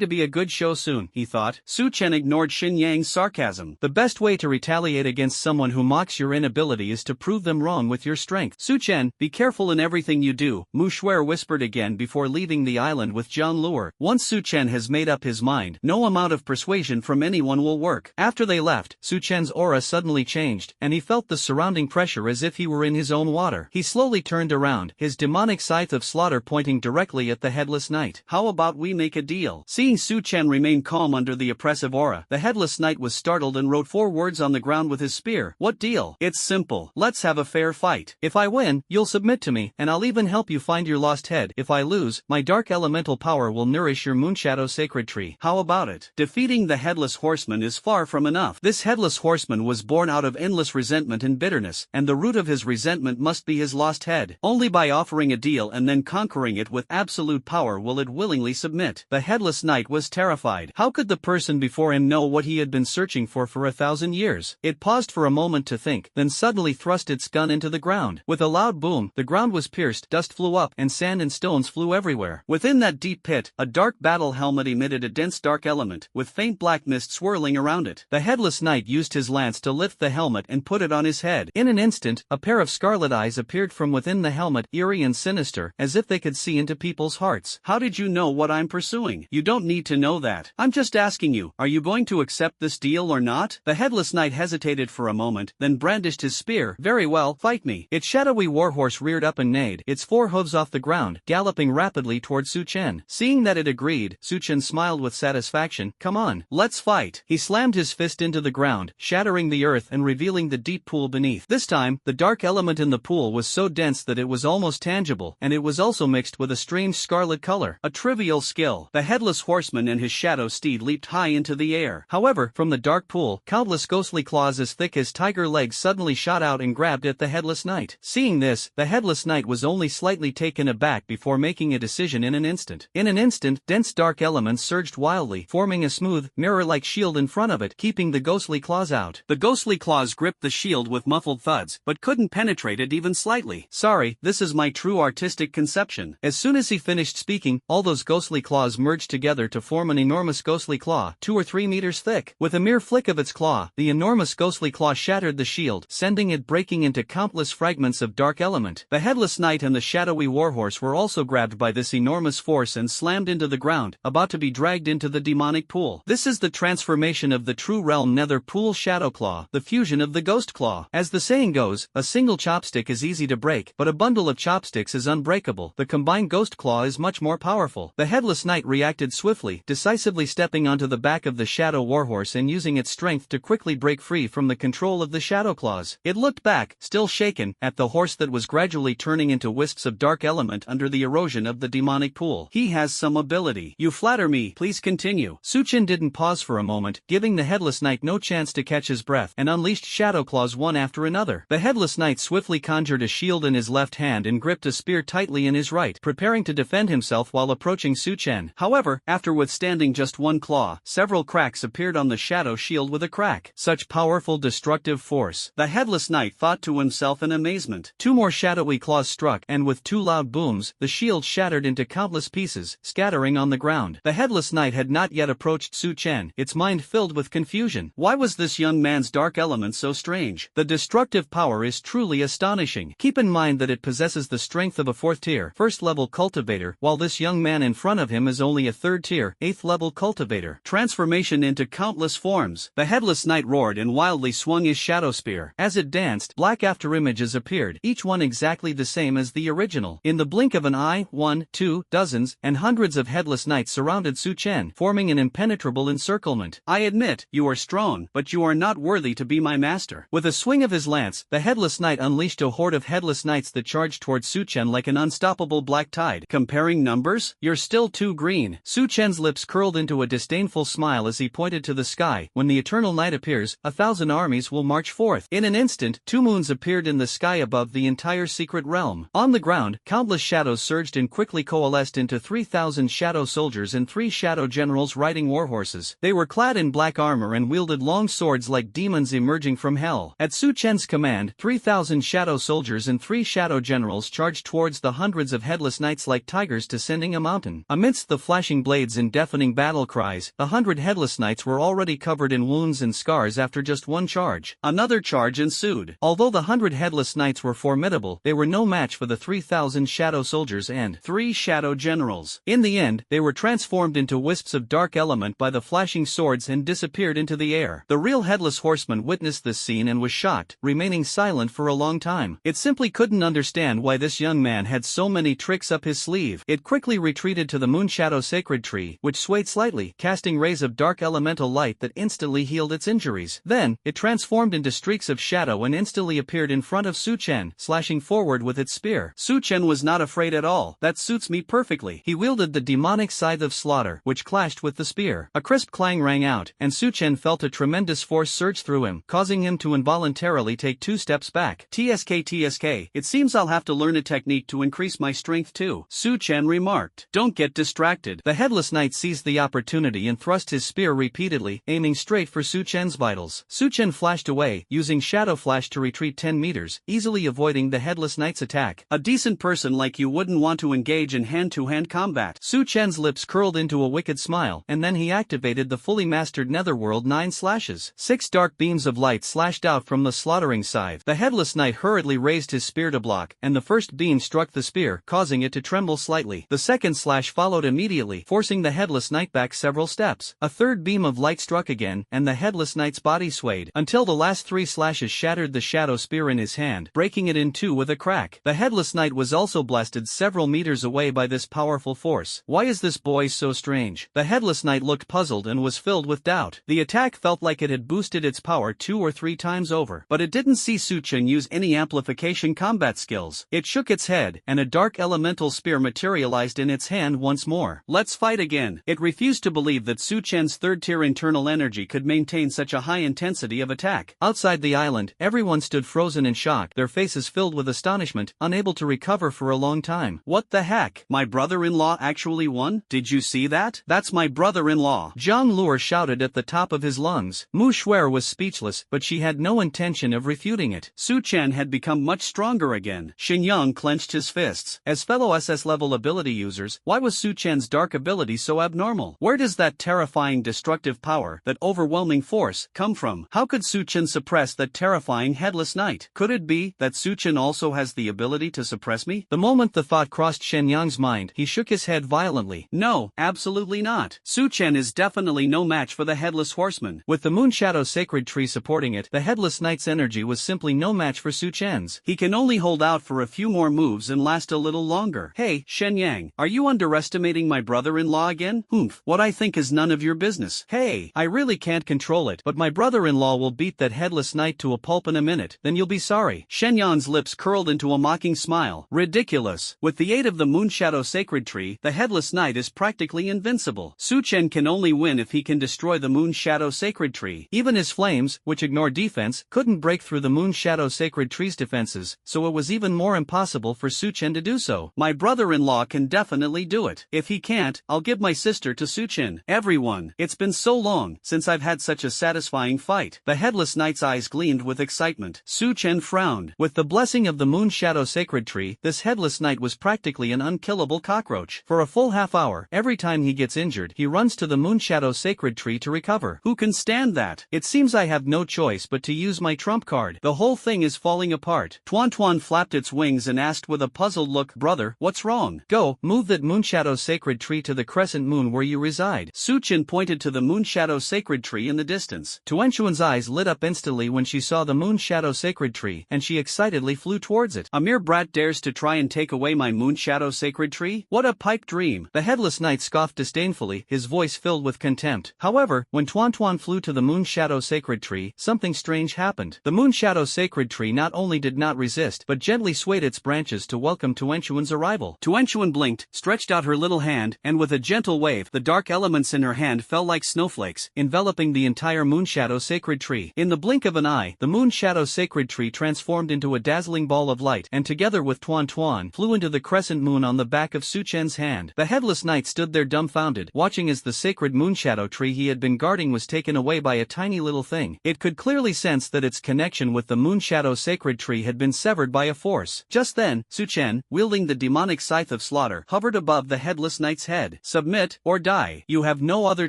to be a good show soon, he thought. Su Chen ignored Shen Yang's sarcasm. The best way to retaliate against someone who mocks your inability is to prove them wrong with your strength. Su Chen, be careful in everything you do, Mu Xuer whispered again before leaving the island with Zhang Luer. Once Su Chen has made up his mind, no amount of persuasion from anyone will work. After they left, Su Chen's aura suddenly changed, and he felt the surrounding pressure as if he were in his own water. He slowly turned around, his demonic scythe of slaughter pointing directly at the headless knight. How about we make a deal? Seeing Su Chen remain calm under the oppressive aura, the headless knight was startled and wrote 4 words on the ground with his spear. What deal? It's simple. Let's have a fair fight. If I win, you'll submit to me, and I'll even help you find your lost head. If I lose, my dark elemental power will nourish your Moonshadow sacred tree. How about it? Defeating the headless horseman is far from enough. This headless horseman was born out of endless resentment and bitterness, and the root of his resentment must be his lost head. Only by offering a deal and then conquering it with absolute power will it willingly submit. The headless knight was terrified. How could the person before him know what he had been searching for 1,000 years? It paused for a moment to think, then suddenly thrust its gun into the ground. With a loud boom, the ground was pierced, dust flew up, and sand and stones flew everywhere. Within that deep pit, a dark battle helmet emitted a dense dark element, with faint black mist swirling around it. The headless knight used his lance to lift the helmet and put it on his head. In an instant, a pair of scarlet eyes appeared from within the helmet, eerie and sinister, as if they could see into people's hearts. How did you know what I'm pursuing? You don't need to know that. I'm just asking you, are you going to accept this deal or not? The headless knight hesitated for a moment, then brandished his spear. Very well, fight me. Its shadowy warhorse reared up and neighed, its 4 hooves off the ground, galloping rapidly toward Su Chen. Seeing that it agreed, Su Chen smiled with satisfaction. Come on, let's fight. He slammed his fist into the ground, shattering the earth and revealing the deep pool beneath. This time, the dark element in the pool was so dense that it was almost tangible, and it was also mixed with a strange scarlet color. A trivial skill. The headless horseman and his shadow steed leaped high into the air. However, from the dark pool, countless ghostly claws as thick as tiger legs suddenly shot out and grabbed at the headless knight. Seeing this, the headless knight was only slightly taken aback before making a decision in an instant. In an instant, dense dark elements surged wildly, forming a smooth, mirror-like shield in front of it, keeping the ghostly claws out. The ghostly claws gripped the shield with muffled thuds, but couldn't penetrate it even slightly. Sorry, this is my true artistic conception. As soon as he finished speaking, all those ghostly claws merged together to form an enormous ghostly claw, 2 or 3 meters thick. With a mere flick of its claw, the enormous ghostly claw shattered the shield, sending it breaking into countless fragments of dark element. The headless knight and the shadowy warhorse were also grabbed by this enormous force and slammed into the ground, about to be dragged into the demonic pool. This is the transformation of the true realm nether pool shadow claw, the fusion of the ghost claw. As the saying goes, a single chopstick is easy to break, but a bundle of chopsticks is unbreakable. The combined ghost claw is much more powerful. The headless knight reacted swiftly, decisively stepping onto the back of the shadow warhorse and using its strength to quickly break free from the control of the shadow claws. It looked back, still shaken, at the horse that was gradually turning into wisps of dark element under the erosion of the demonic pool. He has some ability. You flatter me, please continue. Su Chen didn't pause for a moment, giving the headless knight no chance to catch his breath, and unleashed shadow claws one after another. The headless knight swiftly conjured a shield in his left hand and gripped a spear tightly in his right, preparing to defend himself while approaching Su Chen. However, after withstanding just one claw, several cracks appeared on the shadow shield with a crack. Such powerful destructive force. The headless knight thought to himself in amazement. 2 more shadowy claws struck, and with 2 loud booms, the shield shattered into countless pieces, scattering on the ground. The headless knight had not yet approached Su Chen, its mind filled with confusion. Why was this young man's dark element so strange? The destructive power is truly astonishing. Keep in mind that it possesses the strength of a 4th tier, 1st level cultivator, while this young man in front of him is only a 3rd tier, 8th level cultivator. Transformation into countless forms. The headless knight roared and wildly swung his shadow spear. As it danced, black afterimages appeared, each one exactly the same as the original. In the blink of an eye, 1, 2, dozens, and hundreds of of headless knights surrounded Su Chen, forming an impenetrable encirclement. I admit, you are strong, but you are not worthy to be my master. With a swing of his lance, the headless knight unleashed a horde of headless knights that charged towards Su Chen like an unstoppable black tide. Comparing numbers? You're still too green. Su Chen's lips curled into a disdainful smile as he pointed to the sky. When the eternal night appears, 1,000 armies will march forth. In an instant, 2 moons appeared in the sky above the entire secret realm. On the ground, countless shadows surged and quickly coalesced into 3,000 shadow soldiers and 3 shadow generals riding warhorses. They were clad in black armor and wielded long swords like demons emerging from hell. At Su Chen's command, 3,000 shadow soldiers and 3 shadow generals charged towards the hundreds of headless knights like tigers descending a mountain. Amidst the flashing blades and deafening battle cries, 100 headless knights were already covered in wounds and scars after just one charge. Another charge ensued. Although the 100 headless knights were formidable, they were no match for the 3,000 shadow soldiers and 3 shadow generals. In the end, they were transformed into wisps of dark element by the flashing swords and disappeared into the air. The real headless horseman witnessed this scene and was shocked, remaining silent for a long time. It simply couldn't understand why this young man had so many tricks up his sleeve. It quickly retreated to the Moonshadow Sacred Tree, which swayed slightly, casting rays of dark elemental light that instantly healed its injuries. Then, it transformed into streaks of shadow and instantly appeared in front of Su Chen, slashing forward with its spear. Su Chen was not afraid at all. That suits me perfectly. He wielded the demonic scythe of slaughter, which clashed with the spear. A crisp clang rang out, and Su Chen felt a tremendous force surge through him, causing him to involuntarily take 2 steps back. TSK, it seems I'll have to learn a technique to increase my strength too, Su Chen remarked. Don't get distracted. The headless knight seized the opportunity and thrust his spear repeatedly, aiming straight for Su Chen's vitals. Su Chen flashed away, using Shadow Flash to retreat 10 meters, easily avoiding the headless knight's attack. A decent person like you wouldn't want to engage in hand-to-hand combat. Su Chen's lips curled into a wicked smile, and then he activated the fully mastered Netherworld 9 slashes. 6 dark beams of light slashed out from the slaughtering scythe. The headless knight hurriedly raised his spear to block, and the first beam struck the spear, causing it to tremble slightly. The second slash followed immediately, forcing the headless knight back several steps. A third beam of light struck again, and the headless knight's body swayed, until the last 3 slashes shattered the shadow spear in his hand, breaking it in 2 with a crack. The headless knight was also blasted several meters away by this powerful force. Why is this boy so strange? The headless knight looked puzzled and was filled with doubt. The attack felt like it had boosted its power 2 or 3 times over, but it didn't see Su Chen use any amplification combat skills. It shook its head, and a dark elemental spear materialized in its hand once more. Let's fight again. It refused to believe that Su Chen's third-tier internal energy could maintain such a high intensity of attack. Outside the island, everyone stood frozen in shock, their faces filled with astonishment, unable to recover for a long time. What the heck? My brother-in-law actually won? Did you see that? That's my brother-in-law. Zhang Luo shouted at the top of his lungs. Mu Shuer was speechless, but she had no intention of refuting it. Su Chen had become much stronger again. Xinyang clenched his fists. As fellow SS-level ability users, why was Su Chen's dark ability so abnormal? Where does that terrifying destructive power, that overwhelming force, come from? How could Su Chen suppress that terrifying headless knight? Could it be that Su Chen also has the ability to suppress me? The moment the thought crossed Xinyang's mind, he shook his head violently. No, absolutely not. Su Chen is definitely no match for the Headless Horseman. With the Moonshadow Sacred Tree supporting it, the Headless Knight's energy was simply no match for Su Chen's. He can only hold out for a few more moves and last a little longer. Hey, Shenyang, are you underestimating my brother-in-law again? Humph, what I think is none of your business. Hey, I really can't control it, but my brother-in-law will beat that Headless Knight to a pulp in a minute, then you'll be sorry. Shenyang's lips curled into a mocking smile. Ridiculous. With the aid of the Moonshadow Sacred Tree, the Headless Knight is practically invincible. Su Chen can only win if he can destroy the Moonshadow Sacred Tree. Even his flames, which ignore defense, couldn't break through the Moonshadow Sacred Tree's defenses, so it was even more impossible for Su Chen to do so. My brother-in-law can definitely do it. If he can't, I'll give my sister to Su Chen. Everyone, it's been so long since I've had such a satisfying fight. The Headless Knight's eyes gleamed with excitement. Su Chen frowned. With the blessing of the Moonshadow Sacred Tree, this Headless Knight was practically an unkillable cockroach. For a full half hour, every time he gets injured, he runs to the Moonshadow Sacred Tree to recover. Who can stand that? It seems I have no choice but to use my trump card. The whole thing is falling apart. Tuan Tuan flapped its wings and asked with a puzzled look, brother, what's wrong? Go, move that Moonshadow Sacred Tree to the crescent moon where you reside. Su Chen pointed to the Moonshadow Sacred Tree in the distance. Tuanchuan's eyes lit up instantly when she saw the Moonshadow Sacred Tree, and she excitedly flew towards it. A mere brat dares to try and take away my Moonshadow Sacred Tree? What a pipe dream. team. The headless knight scoffed disdainfully, his voice filled with contempt. However, when Tuan Tuan flew to the Moon Shadow Sacred Tree, something strange happened. The Moon Shadow Sacred Tree not only did not resist, but gently swayed its branches to welcome Tuan Chuan's arrival. Tuan Chuan blinked, stretched out her little hand, and with a gentle wave, the dark elements in her hand fell like snowflakes, enveloping the entire Moon Shadow Sacred Tree. In the blink of an eye, the Moon Shadow Sacred Tree transformed into a dazzling ball of light, and together with Tuan Tuan, flew into the crescent moon on the back of Su Chen's hand. The headless knight stood there dumbfounded, watching as the sacred Moon Shadow Tree he had been guarding was taken away by a tiny little thing. It could clearly sense that its connection with the Moon Shadow Sacred Tree had been severed by a force. Just then, Su Chen, wielding the demonic scythe of slaughter, hovered above the headless knight's head. Submit, or die. You have no other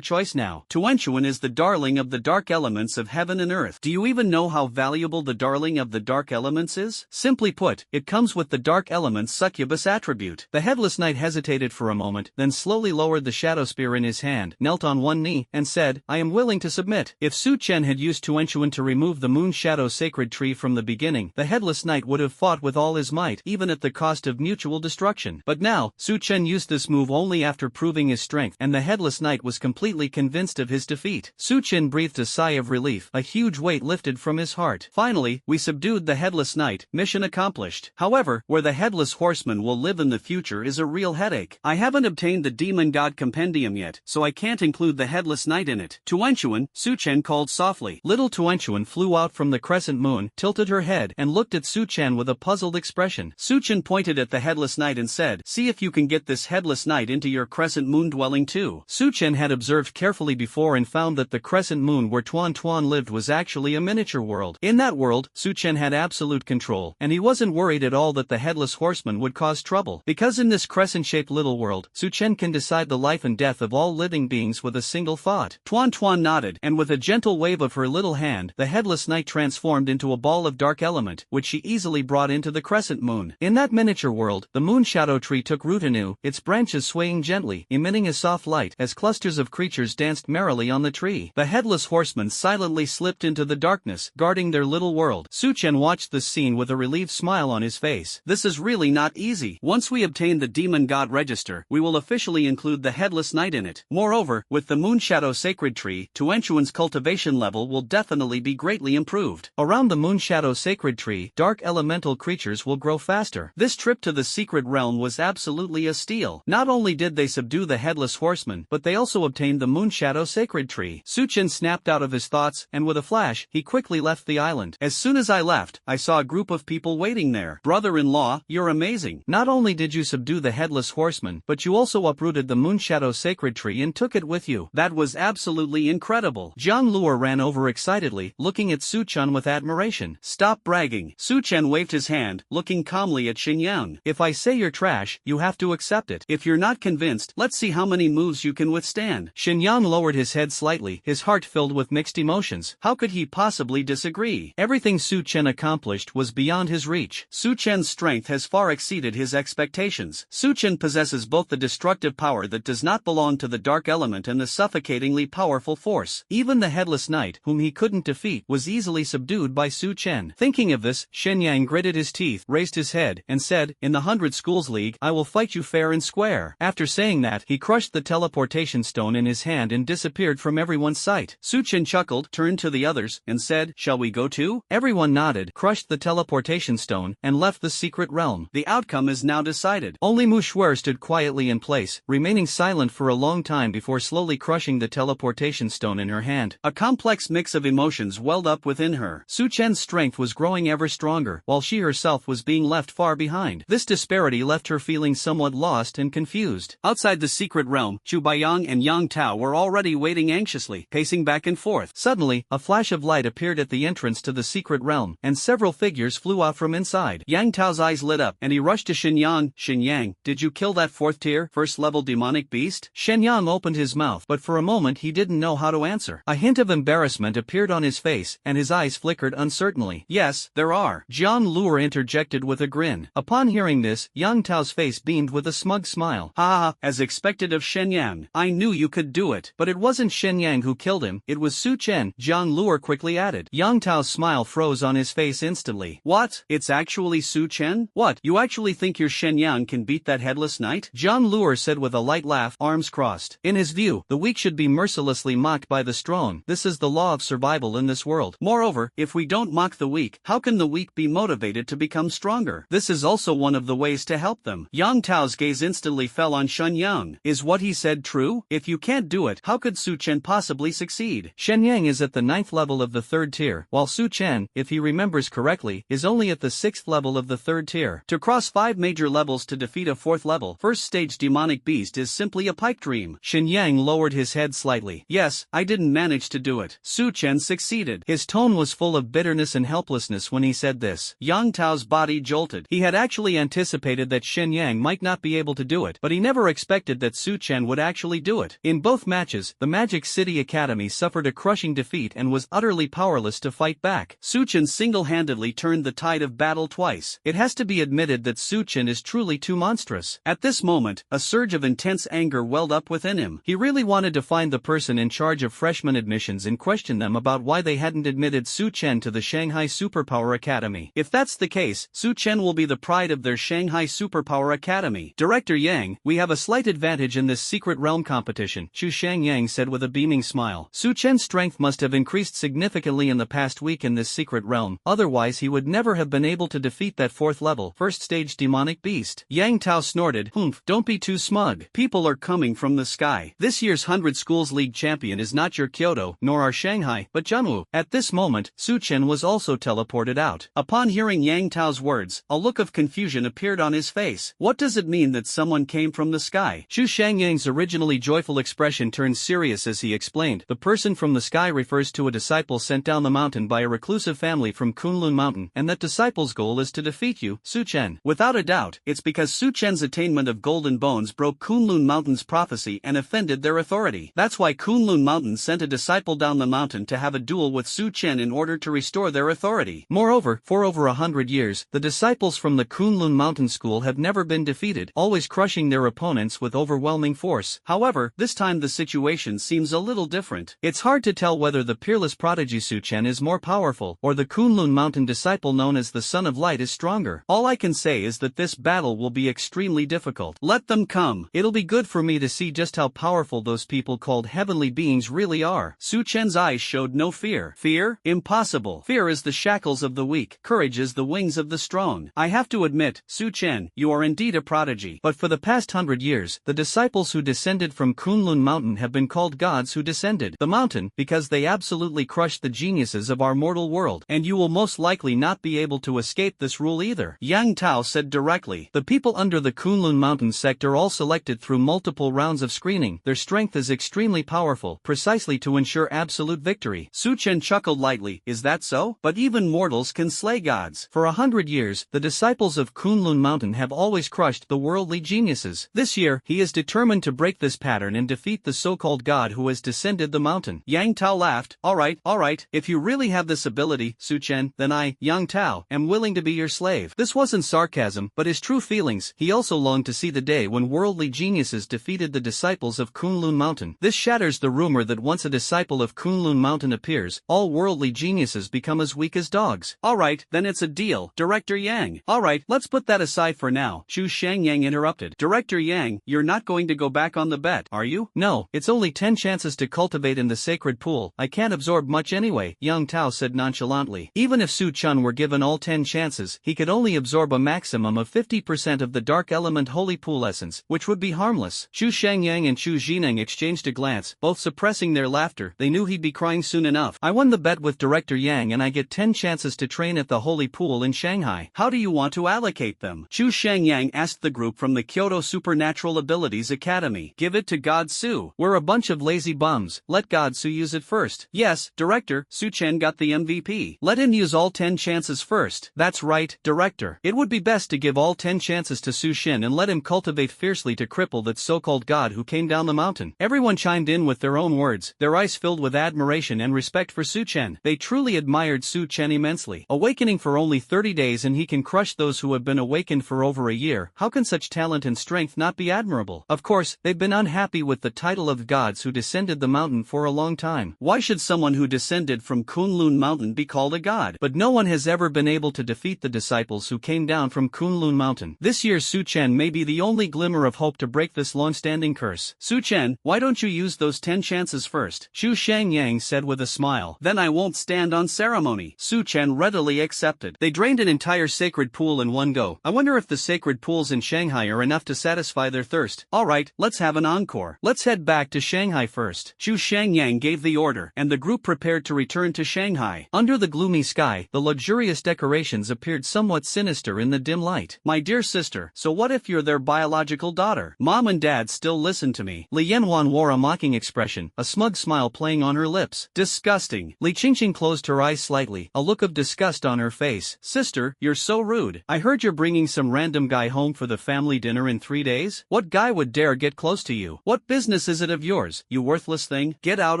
choice now. Tuan Chuan is the darling of the dark elements of heaven and earth. Do you even know how valuable the darling of the dark elements is? Simply put, it comes with the dark element's succubus attribute. The headless knight hesitated for a moment, then slowly lowered the shadow spear in his hand, knelt on one knee, and said, I am willing to submit. If Su Chen had used Tuan Chuan to remove the Moon Shadow Sacred Tree from the beginning, the headless knight would have fought with all his might, even at the cost of mutual destruction. But now, Su Chen used this move only after proving his strength, and the headless knight was completely convinced of his defeat. Su Chen breathed a sigh of relief, a huge weight lifted from his heart. Finally, we subdued the headless knight, mission accomplished. However, where the headless horseman will live in the future is a real headache. I haven't obtained the Demon God Compendium yet, so I can't include the headless knight in it. Tuan Chuan, Su Chen called softly. Little Tuan Chuan flew out from the crescent moon, tilted her head, and looked at Su Chen with a puzzled expression. Su Chen pointed at the headless knight and said, see if you can get this headless knight into your crescent moon dwelling too. Su Chen had observed carefully before and found that the crescent moon where Tuan Tuan lived was actually a miniature world. In that world, Su Chen had absolute control, and he wasn't worried at all that the headless horseman would cause trouble. Because in this crescent-shaped little world, Su Chen can decide the life and death of all living beings with a single thought. Tuan Tuan nodded, and with a gentle wave of her little hand, the headless knight transformed into a ball of dark element, which she easily brought into the crescent moon. In that miniature world, the Moon Shadow Tree took root anew, its branches swaying gently, emitting a soft light, as clusters of creatures danced merrily on the tree. The headless horseman silently slipped into the darkness, guarding their little world. Su Chen watched this scene with a relieved smile on his face. This is really not easy. Once we obtain the Demon God Register, we will officially include the headless knight in it. Moreover, with the Moon Shadow Sacred Tree, Tuan Chuan's cultivation level will definitely be greatly improved. Around the Moon Shadow Sacred Tree, dark elemental creatures will grow faster. This trip to the secret realm was absolutely a steal. Not only did they subdue the headless horseman, but they also obtained the Moon Shadow Sacred Tree. Su Chen snapped out of his thoughts, and with a flash, he quickly left the island. As soon as I left, I saw a group of people waiting there. Brother-in-law, you're amazing. Not only did you subdue the headless horseman, but you also uprooted the Moon Shadow Sacred Tree and took it with you. That was absolutely incredible. Jiang Luo ran over excitedly, looking at Su Chen with admiration. Stop bragging. Su Chen waved his hand, looking calmly at Xinyang. If I say you're trash, you have to accept it. If you're not convinced, let's see how many moves you can withstand. Xinyang lowered his head slightly, his heart filled with mixed emotions. How could he possibly disagree? Everything Su Chen accomplished was beyond his reach. Su Chen's strength has far exceeded his expectations. Su Chen possesses both the destructive power that does not belong to the dark element and the suffocatingly powerful force. Even the headless knight, whom he couldn't defeat, was easily subdued by Su Chen. Thinking of this, Xinyang gritted his teeth, raised his head, and said, in the 100 Schools League, I will fight you fair and square. After saying that, he crushed the teleportation stone in his hand and disappeared from everyone's sight. Su Chen chuckled, turned to the others, and said, shall we go too? Everyone nodded, crushed the teleportation stone, and left the secret realm. The outcome is now decided. Only Mu Shuer stood quietly in place, remaining silent for a long time before slowly crushing the teleportation stone in her hand. A complex mix of emotions welled up within her. Su Chen's strength was growing ever stronger, while she herself was being left far behind. This disparity left her feeling somewhat lost and confused. Outside the secret realm, Chu Baiyang and Yang Tao were already waiting anxiously, pacing back and forth. Suddenly, a flash of light appeared at the entrance to the secret realm, and several figures flew out from inside. Yang Tao's eyes lit up, and he rushed to Xinyang. Xinyang, did you kill that 4th tier, first-level demonic beast? Xinyang opened his mouth, but for a moment he didn't know how to answer. A hint of embarrassment appeared on his face, and his eyes flickered uncertainly. Yes, there are. Jiang Luo interjected with a grin. Upon hearing this, Yang Tao's face beamed with a smug smile. Ha, as expected of Xinyang. I knew you could do it. But it wasn't Xinyang who killed him, it was Su Chen, Jiang Luo quickly added. Yang Tao's smile froze on his face instantly. What? It's actually Su Chen? What, you actually think your Xinyang can beat that headless knight? Jiang Yang Luer said with a light laugh, arms crossed. In his view, the weak should be mercilessly mocked by the strong. This is the law of survival in this world. Moreover, if we don't mock the weak, how can the weak be motivated to become stronger? This is also one of the ways to help them. Yang Tao's gaze instantly fell on Shen Yang. Is what he said true? If you can't do it, how could Su Chen possibly succeed? Shen Yang is at the 9th level of the 3rd tier, while Su Chen, if he remembers correctly, is only at the 6th level of the 3rd tier. To cross 5 major levels to defeat a 4th level, 1st stage demonic beast is simply a pipe dream. Shen Yang lowered his head slightly. Yes, I didn't manage to do it. Su Chen succeeded. His tone was full of bitterness and helplessness when he said this. Yang Tao's body jolted. He had actually anticipated that Shen Yang might not be able to do it, but he never expected that Su Chen would actually do it. In both matches, the Magic City Academy suffered a crushing defeat and was utterly powerless to fight back. Su Chen single-handedly turned the tide of battle twice. It has to be admitted that Su Chen is truly too monstrous. At this moment, a surge of intense anger welled up within him. He really wanted to find the person in charge of freshman admissions and question them about why they hadn't admitted Su Chen to the Shanghai Superpower Academy. If that's the case, Su Chen will be the pride of their Shanghai Superpower Academy. Director Yang, we have a slight advantage in this secret realm competition, Chu Shangyang said with a beaming smile. Su Chen's strength must have increased significantly in the past week in this secret realm, otherwise he would never have been able to defeat that 4th level, 1st stage demonic beast. Yang Tao snorted, "Humph, don't be too smug. People are coming from the sky. This year's 100 Schools League champion is not your Kyoto, nor our Shanghai, but Jianwu." At this moment, Su Chen was also teleported out. Upon hearing Yang Tao's words, a look of confusion appeared on his face. What does it mean that someone came from the sky? Chu Shangyang's originally joyful expression turned serious as he explained. The person from the sky refers to a disciple sent down the mountain by a reclusive family from Kunlun Mountain, and that disciple's goal is to defeat you, Su Chen. Without a doubt, it's because Su Chen's attainment of golden bones broke Kunlun Mountain's prophecy and offended their authority. That's why Kunlun Mountain sent a disciple down the mountain to have a duel with Su Chen in order to restore their authority. Moreover, for over 100 years, the disciples from the Kunlun Mountain School have never been defeated, always crushing their opponents with overwhelming force. However, this time the situation seems a little different. It's hard to tell whether the peerless prodigy Su Chen is more powerful, or the Kunlun Mountain disciple known as the Son of Light is stronger. All I can say is that this battle will be extremely difficult. Let them come. It'll be good for me to see just how powerful those people called heavenly beings really are. Su Chen's eyes showed no fear. Fear? Impossible. Fear is the shackles of the weak. Courage is the wings of the strong. I have to admit, Su Chen, you are indeed a prodigy. But for the past 100 years, the disciples who descended from Kunlun Mountain have been called gods who descended the mountain because they absolutely crushed the geniuses of our mortal world. And you will most likely not be able to escape this rule either. Yang Tao said directly. The people under the Kunlun Mountain sector all selected through multiple rounds of screening. Their strength is extremely powerful, precisely to ensure absolute victory. Su Chen chuckled lightly. Is that so? But even mortals can slay gods. For 100 years, the disciples of Kunlun Mountain have always crushed the worldly geniuses. This year, he is determined to break this pattern and defeat the so-called god who has descended the mountain. Yang Tao laughed. All right, if you really have this ability, Su Chen, then I, Yang Tao, am willing to be your slave. This wasn't sarcasm, but his true feelings. He also longed to see the day when worldly geniuses defeated the disciples of Kunlun Mountain. This shatters the rumor that once a disciple of Kunlun Mountain appears, all worldly geniuses become as weak as dogs. Alright, then it's a deal, Director Yang. Alright, let's put that aside for now, Chu Shangyang interrupted. Director Yang, you're not going to go back on the bet, are you? No, it's only 10 chances to cultivate in the sacred pool. I can't absorb much anyway, Yang Tao said nonchalantly. Even if Su Chen were given all 10 chances, he could only absorb a maximum of 50% of the dark element holy pool essence, which would be harmless. Chu Shangyang and Chu Jineng exchanged a glance, both suppressing their laughter. They knew he'd be crying soon enough. I won the bet with Director Yang and I get 10 chances to train at the holy pool in Shanghai. How do you want to allocate them? Chu Shangyang asked the group from the Kyoto Supernatural Abilities Academy. Give it to God Su. We're a bunch of lazy bums. Let God Su use it first. Yes, Director, Su Chen got the MVP. Let him use all 10 chances first. That's right, Director. It would be best to give all 10 chances to Su Shen and let him cultivate fiercely to cripple that so-called god who came down the mountain. Everyone chimed in with their own words, their eyes filled with admiration and respect for Su Chen. They truly admired Su Chen immensely. Awakening for only 30 days and he can crush those who have been awakened for over a year. How can such talent and strength not be admirable? Of course, they've been unhappy with the title of gods who descended the mountain for a long time. Why should someone who descended from Kunlun Mountain be called a god? But no one has ever been able to defeat the disciples who came down from Kunlun Mountain. This year Su Chen may be the only only glimmer of hope to break this long-standing curse. Su Chen, why don't you use those 10 chances first? Xu Shangyang said with a smile. Then I won't stand on ceremony. Su Chen readily accepted. They drained an entire sacred pool in one go. I wonder if the sacred pools in Shanghai are enough to satisfy their thirst. Alright, let's have an encore. Let's head back to Shanghai first. Xu Shangyang gave the order, and the group prepared to return to Shanghai. Under the gloomy sky, the luxurious decorations appeared somewhat sinister in the dim light. My dear sister, so what if you're their biological daughter? Mom and dad still listen to me. Li Yanwan wore a mocking expression, a smug smile playing on her lips. Disgusting. Li Qingqing closed her eyes slightly, a look of disgust on her face. Sister, you're so rude. I heard you're bringing some random guy home for the family dinner in 3 days? What guy would dare get close to you? What business is it of yours, you worthless thing? Get out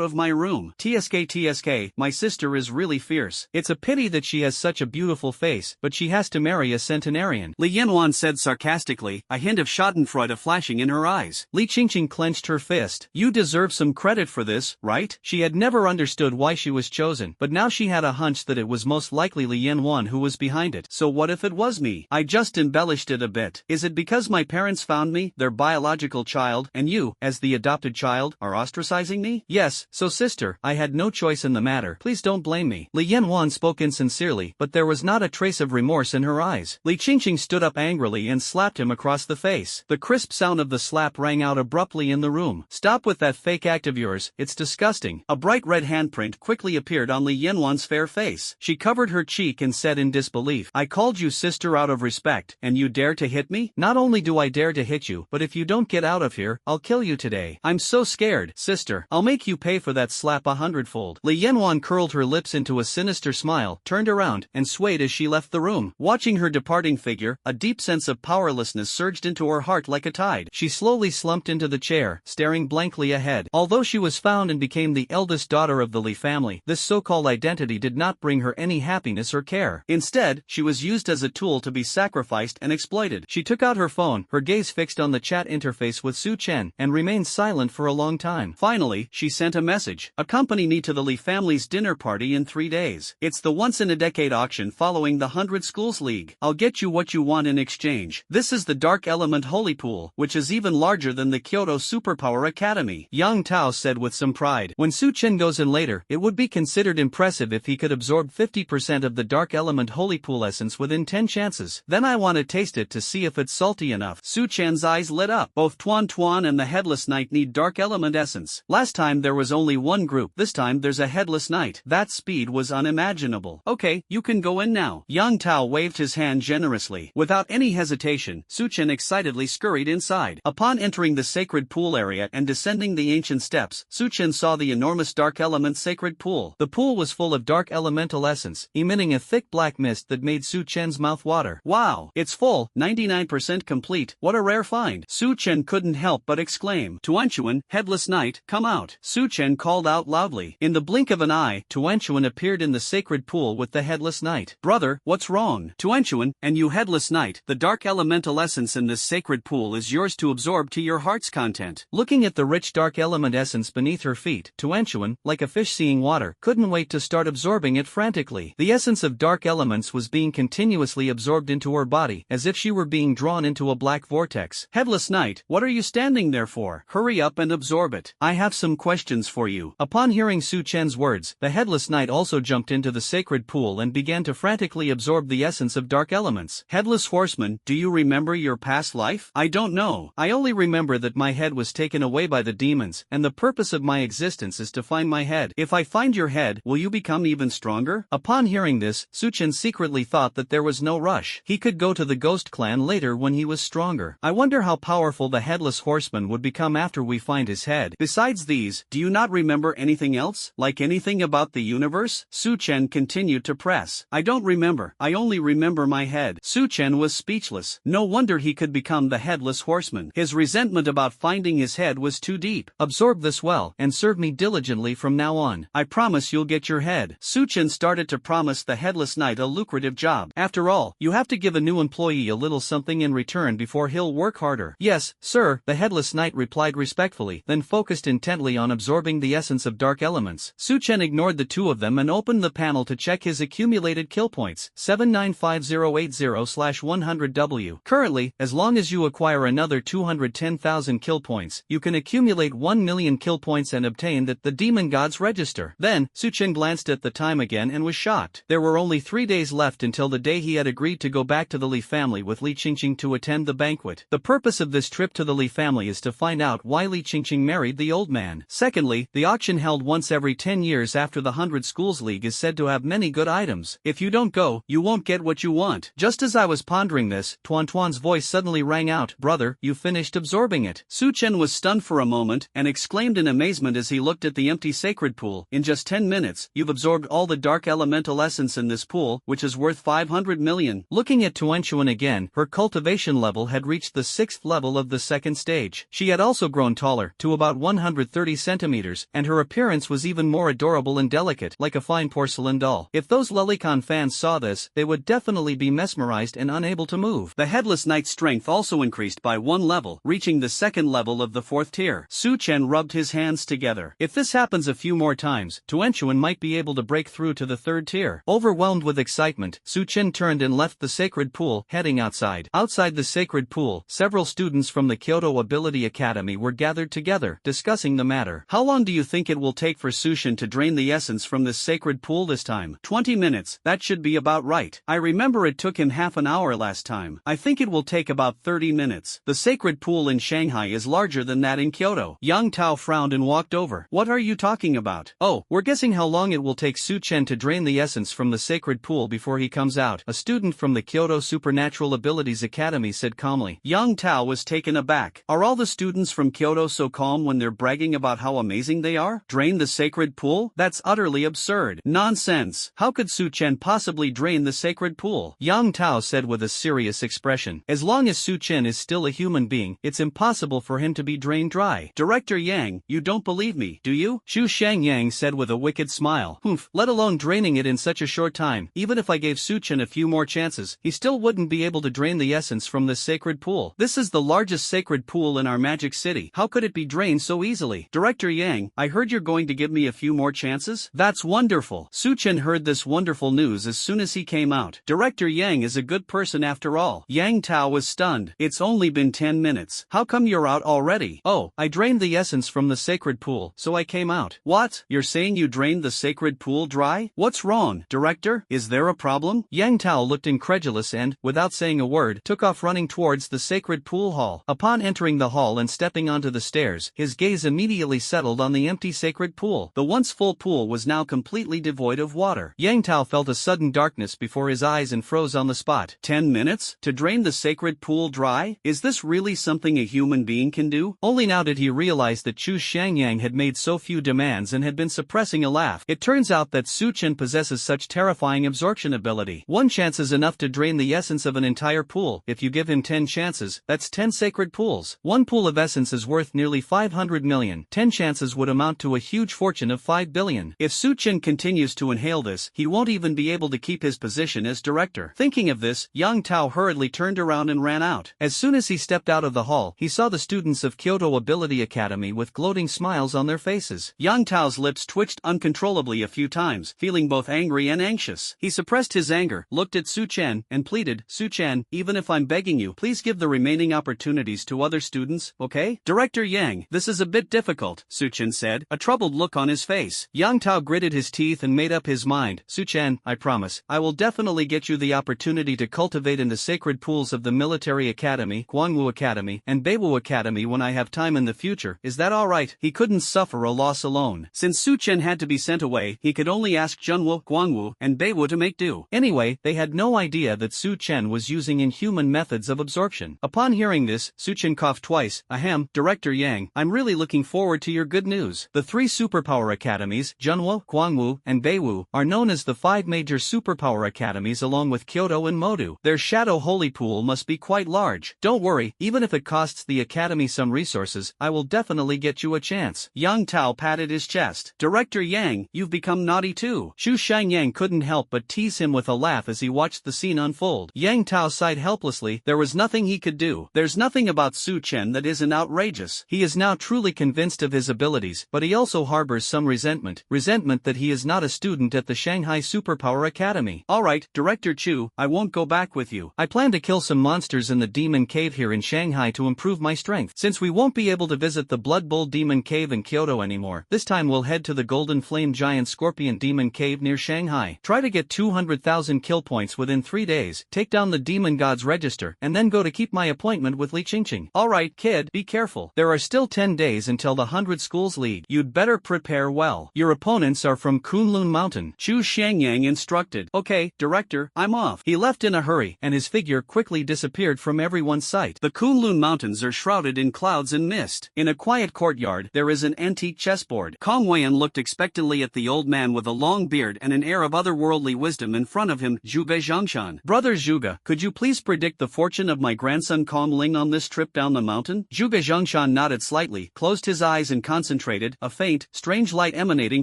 of my room. TSK, my sister is really fierce. It's a pity that she has such a beautiful face, but she has to marry a centenarian. Li Yanwan said sarcastically, a hint of schadenfreude flashing in her eyes. Li Qingqing clenched her fist. You deserve some credit for this, right? She had never understood why she was chosen, but now she had a hunch that it was most likely Li Yanwan who was behind it. So what if it was me? I just embellished it a bit. Is it because my parents found me, their biological child, and you, as the adopted child, are ostracizing me? Yes, so sister, I had no choice in the matter. Please don't blame me. Li Yanwan spoke insincerely, but there was not a trace of remorse in her eyes. Li Qingqing stood up angrily and slapped him across the face. The crisp sound of the slap rang out abruptly in the room. Stop with that fake act of yours, it's disgusting. A bright red handprint quickly appeared on Li Yanwan's fair face. She covered her cheek and said in disbelief, I called you sister out of respect, and you dare to hit me? Not only do I dare to hit you, but if you don't get out of here, I'll kill you today. I'm so scared. Sister, I'll make you pay for that slap 100-fold. Li Yanwan curled her lips into a sinister smile, turned around, and swayed as she left the room. Watching her departing figure, a deep sense of powerlessness surged into her heart like a tide. She slowly slumped into the chair, staring blankly ahead. Although she was found and became the eldest daughter of the Li family, this so-called identity did not bring her any happiness or care. Instead, she was used as a tool to be sacrificed and exploited. She took out her phone, her gaze fixed on the chat interface with Su Chen, and remained silent for a long time. Finally, she sent a message. Accompany me to the Li family's dinner party in 3 days. It's the once-in-a-decade auction following the 100 Schools League. I'll get you what you want in exchange. This is the Dark Element Holy Pool, which is even larger than the Kyoto Superpower Academy. Yang Tao said with some pride. When Su Chen goes in later, it would be considered impressive if he could absorb 50% of the Dark Element Holy Pool essence within 10 chances. Then I want to taste it to see if it's salty enough. Su Chen's eyes lit up. Both Tuan Tuan and the Headless Knight need Dark Element essence. Last time there was only one group, this time there's a Headless Knight. That speed was unimaginable. Okay, you can go in now. Yang Tao waved his hand generously. Without any hesitation, Su Chen excitedly scurried inside. Upon entering the sacred pool area and descending the ancient steps, Su Chen saw the enormous Dark Element sacred pool. The pool was full of dark elemental essence, emitting a thick black mist that made Su Chen's mouth water. Wow, it's full, 99% complete. What a rare find. Su Chen couldn't help but exclaim. Tuanchuan, Headless Knight, come out. Su Chen called out loudly. In the blink of an eye, Tuanchuan appeared in the sacred pool with the Headless Knight. Brother, what's wrong? Tuanchuan, and you Headless Knight, the dark elemental essence in this sacred pool is yours to absorb to your heart's content. Looking at the rich dark element essence beneath her feet, Tuanchuan, like a fish seeing water, couldn't wait to start absorbing it frantically. The essence of dark elements was being continuously absorbed into her body, as if she were being drawn into a black vortex. Headless Knight, what are you standing there for? Hurry up and absorb it. I have some questions for you. Upon hearing Su Chen's words, the Headless Knight also jumped into the sacred pool and began to frantically absorb the essence of dark elements. Headless Horseman, do you remember your past life? I don't know. I only remember that my head was taken away by the demons, and the purpose of my existence is to find my head. If I find your head, will you become even stronger? Upon hearing this, Su Chen secretly thought that there was no rush. He could go to the Ghost Clan later when he was stronger. I wonder how powerful the Headless Horseman would become after we find his head. Besides these, do you not remember anything else? Like anything about the universe? Su Chen continued to press. I don't remember. I only remember my head. Su Chen was speechless. No wonder he could become the Headless Horseman. His resentment about finding his head was too deep. Absorb this well, and serve me diligently from now on. I promise you'll get your head. Su Chen started to promise the Headless Knight a lucrative job. After all, you have to give a new employee a little something in return before he'll work harder. Yes, sir, the Headless Knight replied respectfully, then focused intently on absorbing the essence of dark elements. Su Chen ignored the two of them and opened the panel to check his accumulated kill points, 795080/100W. Currently, as long as as you acquire another 210,000 kill points, you can accumulate 1 million kill points and obtain the Demon God's Register. Then, Su Chen glanced at the time again and was shocked. There were only 3 days left until the day he had agreed to go back to the Li family with Li Qingqing to attend the banquet. The purpose of this trip to the Li family is to find out why Li Qingqing married the old man. Secondly, the auction held once every 10 years after the 100 Schools League is said to have many good items. If you don't go, you won't get what you want. Just as I was pondering this, Tuan Tuan's voice suddenly rang out, "Brother, you finished absorbing it." Su Chen was stunned for a moment, and exclaimed in amazement as he looked at the empty sacred pool, "In just 10 minutes, you've absorbed all the dark elemental essence in this pool, which is worth 500 million. Looking at Tuan Chuan again, her cultivation level had reached the 6th level of the 2nd stage. She had also grown taller, to about 130 centimeters, and her appearance was even more adorable and delicate, like a fine porcelain doll. If those Lolicon fans saw this, they would definitely be mesmerized and unable to move. The Headless Knight's strength also increased by 1 level, reaching the 2nd level of the 4th tier. Su Chen rubbed his hands together. If this happens a few more times, Tuan Chuan might be able to break through to the 3rd tier. Overwhelmed with excitement, Su Chen turned and left the sacred pool, heading outside. Outside the sacred pool, several students from the Kyoto Ability Academy were gathered together, discussing the matter. "How long do you think it will take for Su Chen to drain the essence from this sacred pool this time?" 20 minutes, that should be about right. I remember it took him half an hour last time. I think it will take about 30 minutes. The sacred pool in Shanghai is larger than that in Kyoto. Yang Tao frowned and walked over. "What are you talking about?" "Oh, we're guessing how long it will take Su Chen to drain the essence from the sacred pool before he comes out," a student from the Kyoto Supernatural Abilities Academy said calmly. Yang Tao was taken aback. Are all the students from Kyoto so calm when they're bragging about how amazing they are? Drain the sacred pool? That's utterly absurd. Nonsense. How could Su Chen possibly drain the sacred pool? Yang Tao said with a serious expression. As long as Su Chen is still a human being, it's impossible for him to be drained dry. Director Yang, you don't believe me, do you? Xu Shangyang said with a wicked smile. Humph, let alone draining it in such a short time. Even if I gave Su Chen a few more chances, he still wouldn't be able to drain the essence from this sacred pool. This is the largest sacred pool in our magic city. How could it be drained so easily? Director Yang, I heard you're going to give me a few more chances? That's wonderful. Su Chen heard this wonderful news as soon as he came out. Director Yang is a good person after all. Yang Tao was stunned. It's only been 10 minutes. How come you're out already? Oh, I drained the essence from the sacred pool, so I came out. What? You're saying you drained the sacred pool dry? What's wrong, Director? Is there a problem? Yang Tao looked incredulous and, without saying a word, took off running towards the sacred pool hall. Upon entering the hall and stepping onto the stairs, his gaze immediately settled on the empty sacred pool. The once full pool was now completely devoid of water. Yang Tao felt a sudden darkness before his eyes and froze on the spot. 10 minutes? To drain the sacred pool dry? Is this really something a human being can do? Only now did he realize that Chu Shangyang had made so few demands and had been suppressing a laugh. It turns out that Su Chen possesses such terrifying absorption ability. 1 chance is enough to drain the essence of an entire pool. If you give him 10 chances, that's 10 sacred pools. 1 pool of essence is worth nearly 500 million. 10 chances would amount to a huge fortune of 5 billion. If Su Chen continues to inhale this, he won't even be able to keep his position as director. Thinking of this, Yang Tao hurriedly turned around and ran out. As soon as he stepped out of the hall, he saw the students of Kyoto Ability Academy with gloating smiles on their faces. Yang Tao's lips twitched uncontrollably a few times, feeling both angry and anxious. He suppressed his anger, looked at Su Chen, and pleaded, "Su Chen, even if I'm begging you, please give the remaining opportunities to other students, okay?" Director Yang, this is a bit difficult, Su Chen said, a troubled look on his face. Yang Tao gritted his teeth and made up his mind. Su Chen, I promise, I will definitely get you the opportunity to cultivate in the sacred pools of the Military Academy, Guangwu Academy, and Beiwu Academy when I have time in the future. Is that alright? He couldn't suffer a loss alone. Since Su Chen had to be sent away, he could only ask Zhenwu, Guangwu, and Beiwu to make do. Anyway, they had no idea that Su Chen was using inhuman methods of absorption. Upon hearing this, Su Chen coughed twice. Ahem, Director Yang, I'm really looking forward to your good news. The 3 superpower academies, Zhenwu, Guangwu, and Beiwu, are known as the 5 major superpower academies along with Kyoto and Modu. Their shadow holy pool must be quite large. Don't worry, even if it costs the academy some resources, I will definitely get you a chance. Yang Tao patted his chest. Director Yang, you've become naughty too. Xu Shangyang couldn't help but tease him with a laugh as he watched the scene unfold. Yang Tao sighed helplessly. There was nothing he could do. There's nothing about Su Chen that isn't outrageous. He is now truly convinced of his abilities, but he also harbors some resentment that he is not a student at the Shanghai Superpower Academy. Alright, Director Chu, I won't go back with you. I plan to kill some monsters in the Demon Cave here in Shanghai to improve my strength. Since we won't be able to visit the Blood Bowl Demon Cave in Kyoto anymore, this time we'll head to the Golden Flame Giant Scorpion Demon Cave near Shanghai. Try to get 200,000 kill points within 3 days, take down the Demon God's register, and then go to keep my appointment with Li Qingqing. Alright kid, be careful. There are still 10 days until the 100 Schools League. You'd better prepare well. Your opponents are from Kunlun Mountain. Chu Xiangyang instructed. Okay, director, I'm off. He left in a hurry, and his figure quickly disappeared from everyone's sight. The Kunlun Mountains are shrouded in clouds and mist. In a quiet courtyard, there is an antique chessboard. Kong Weian looked expectantly at the old man with a long beard and an air of otherworldly wisdom in front of him. Zhuge Zhongshan. Brother Zhuge, could you please predict the fortune of my grandson Kong Ling on this trip down the mountain? Zhuge Zhongshan nodded slightly, closed his eyes and concentrated, a faint, strange light emanating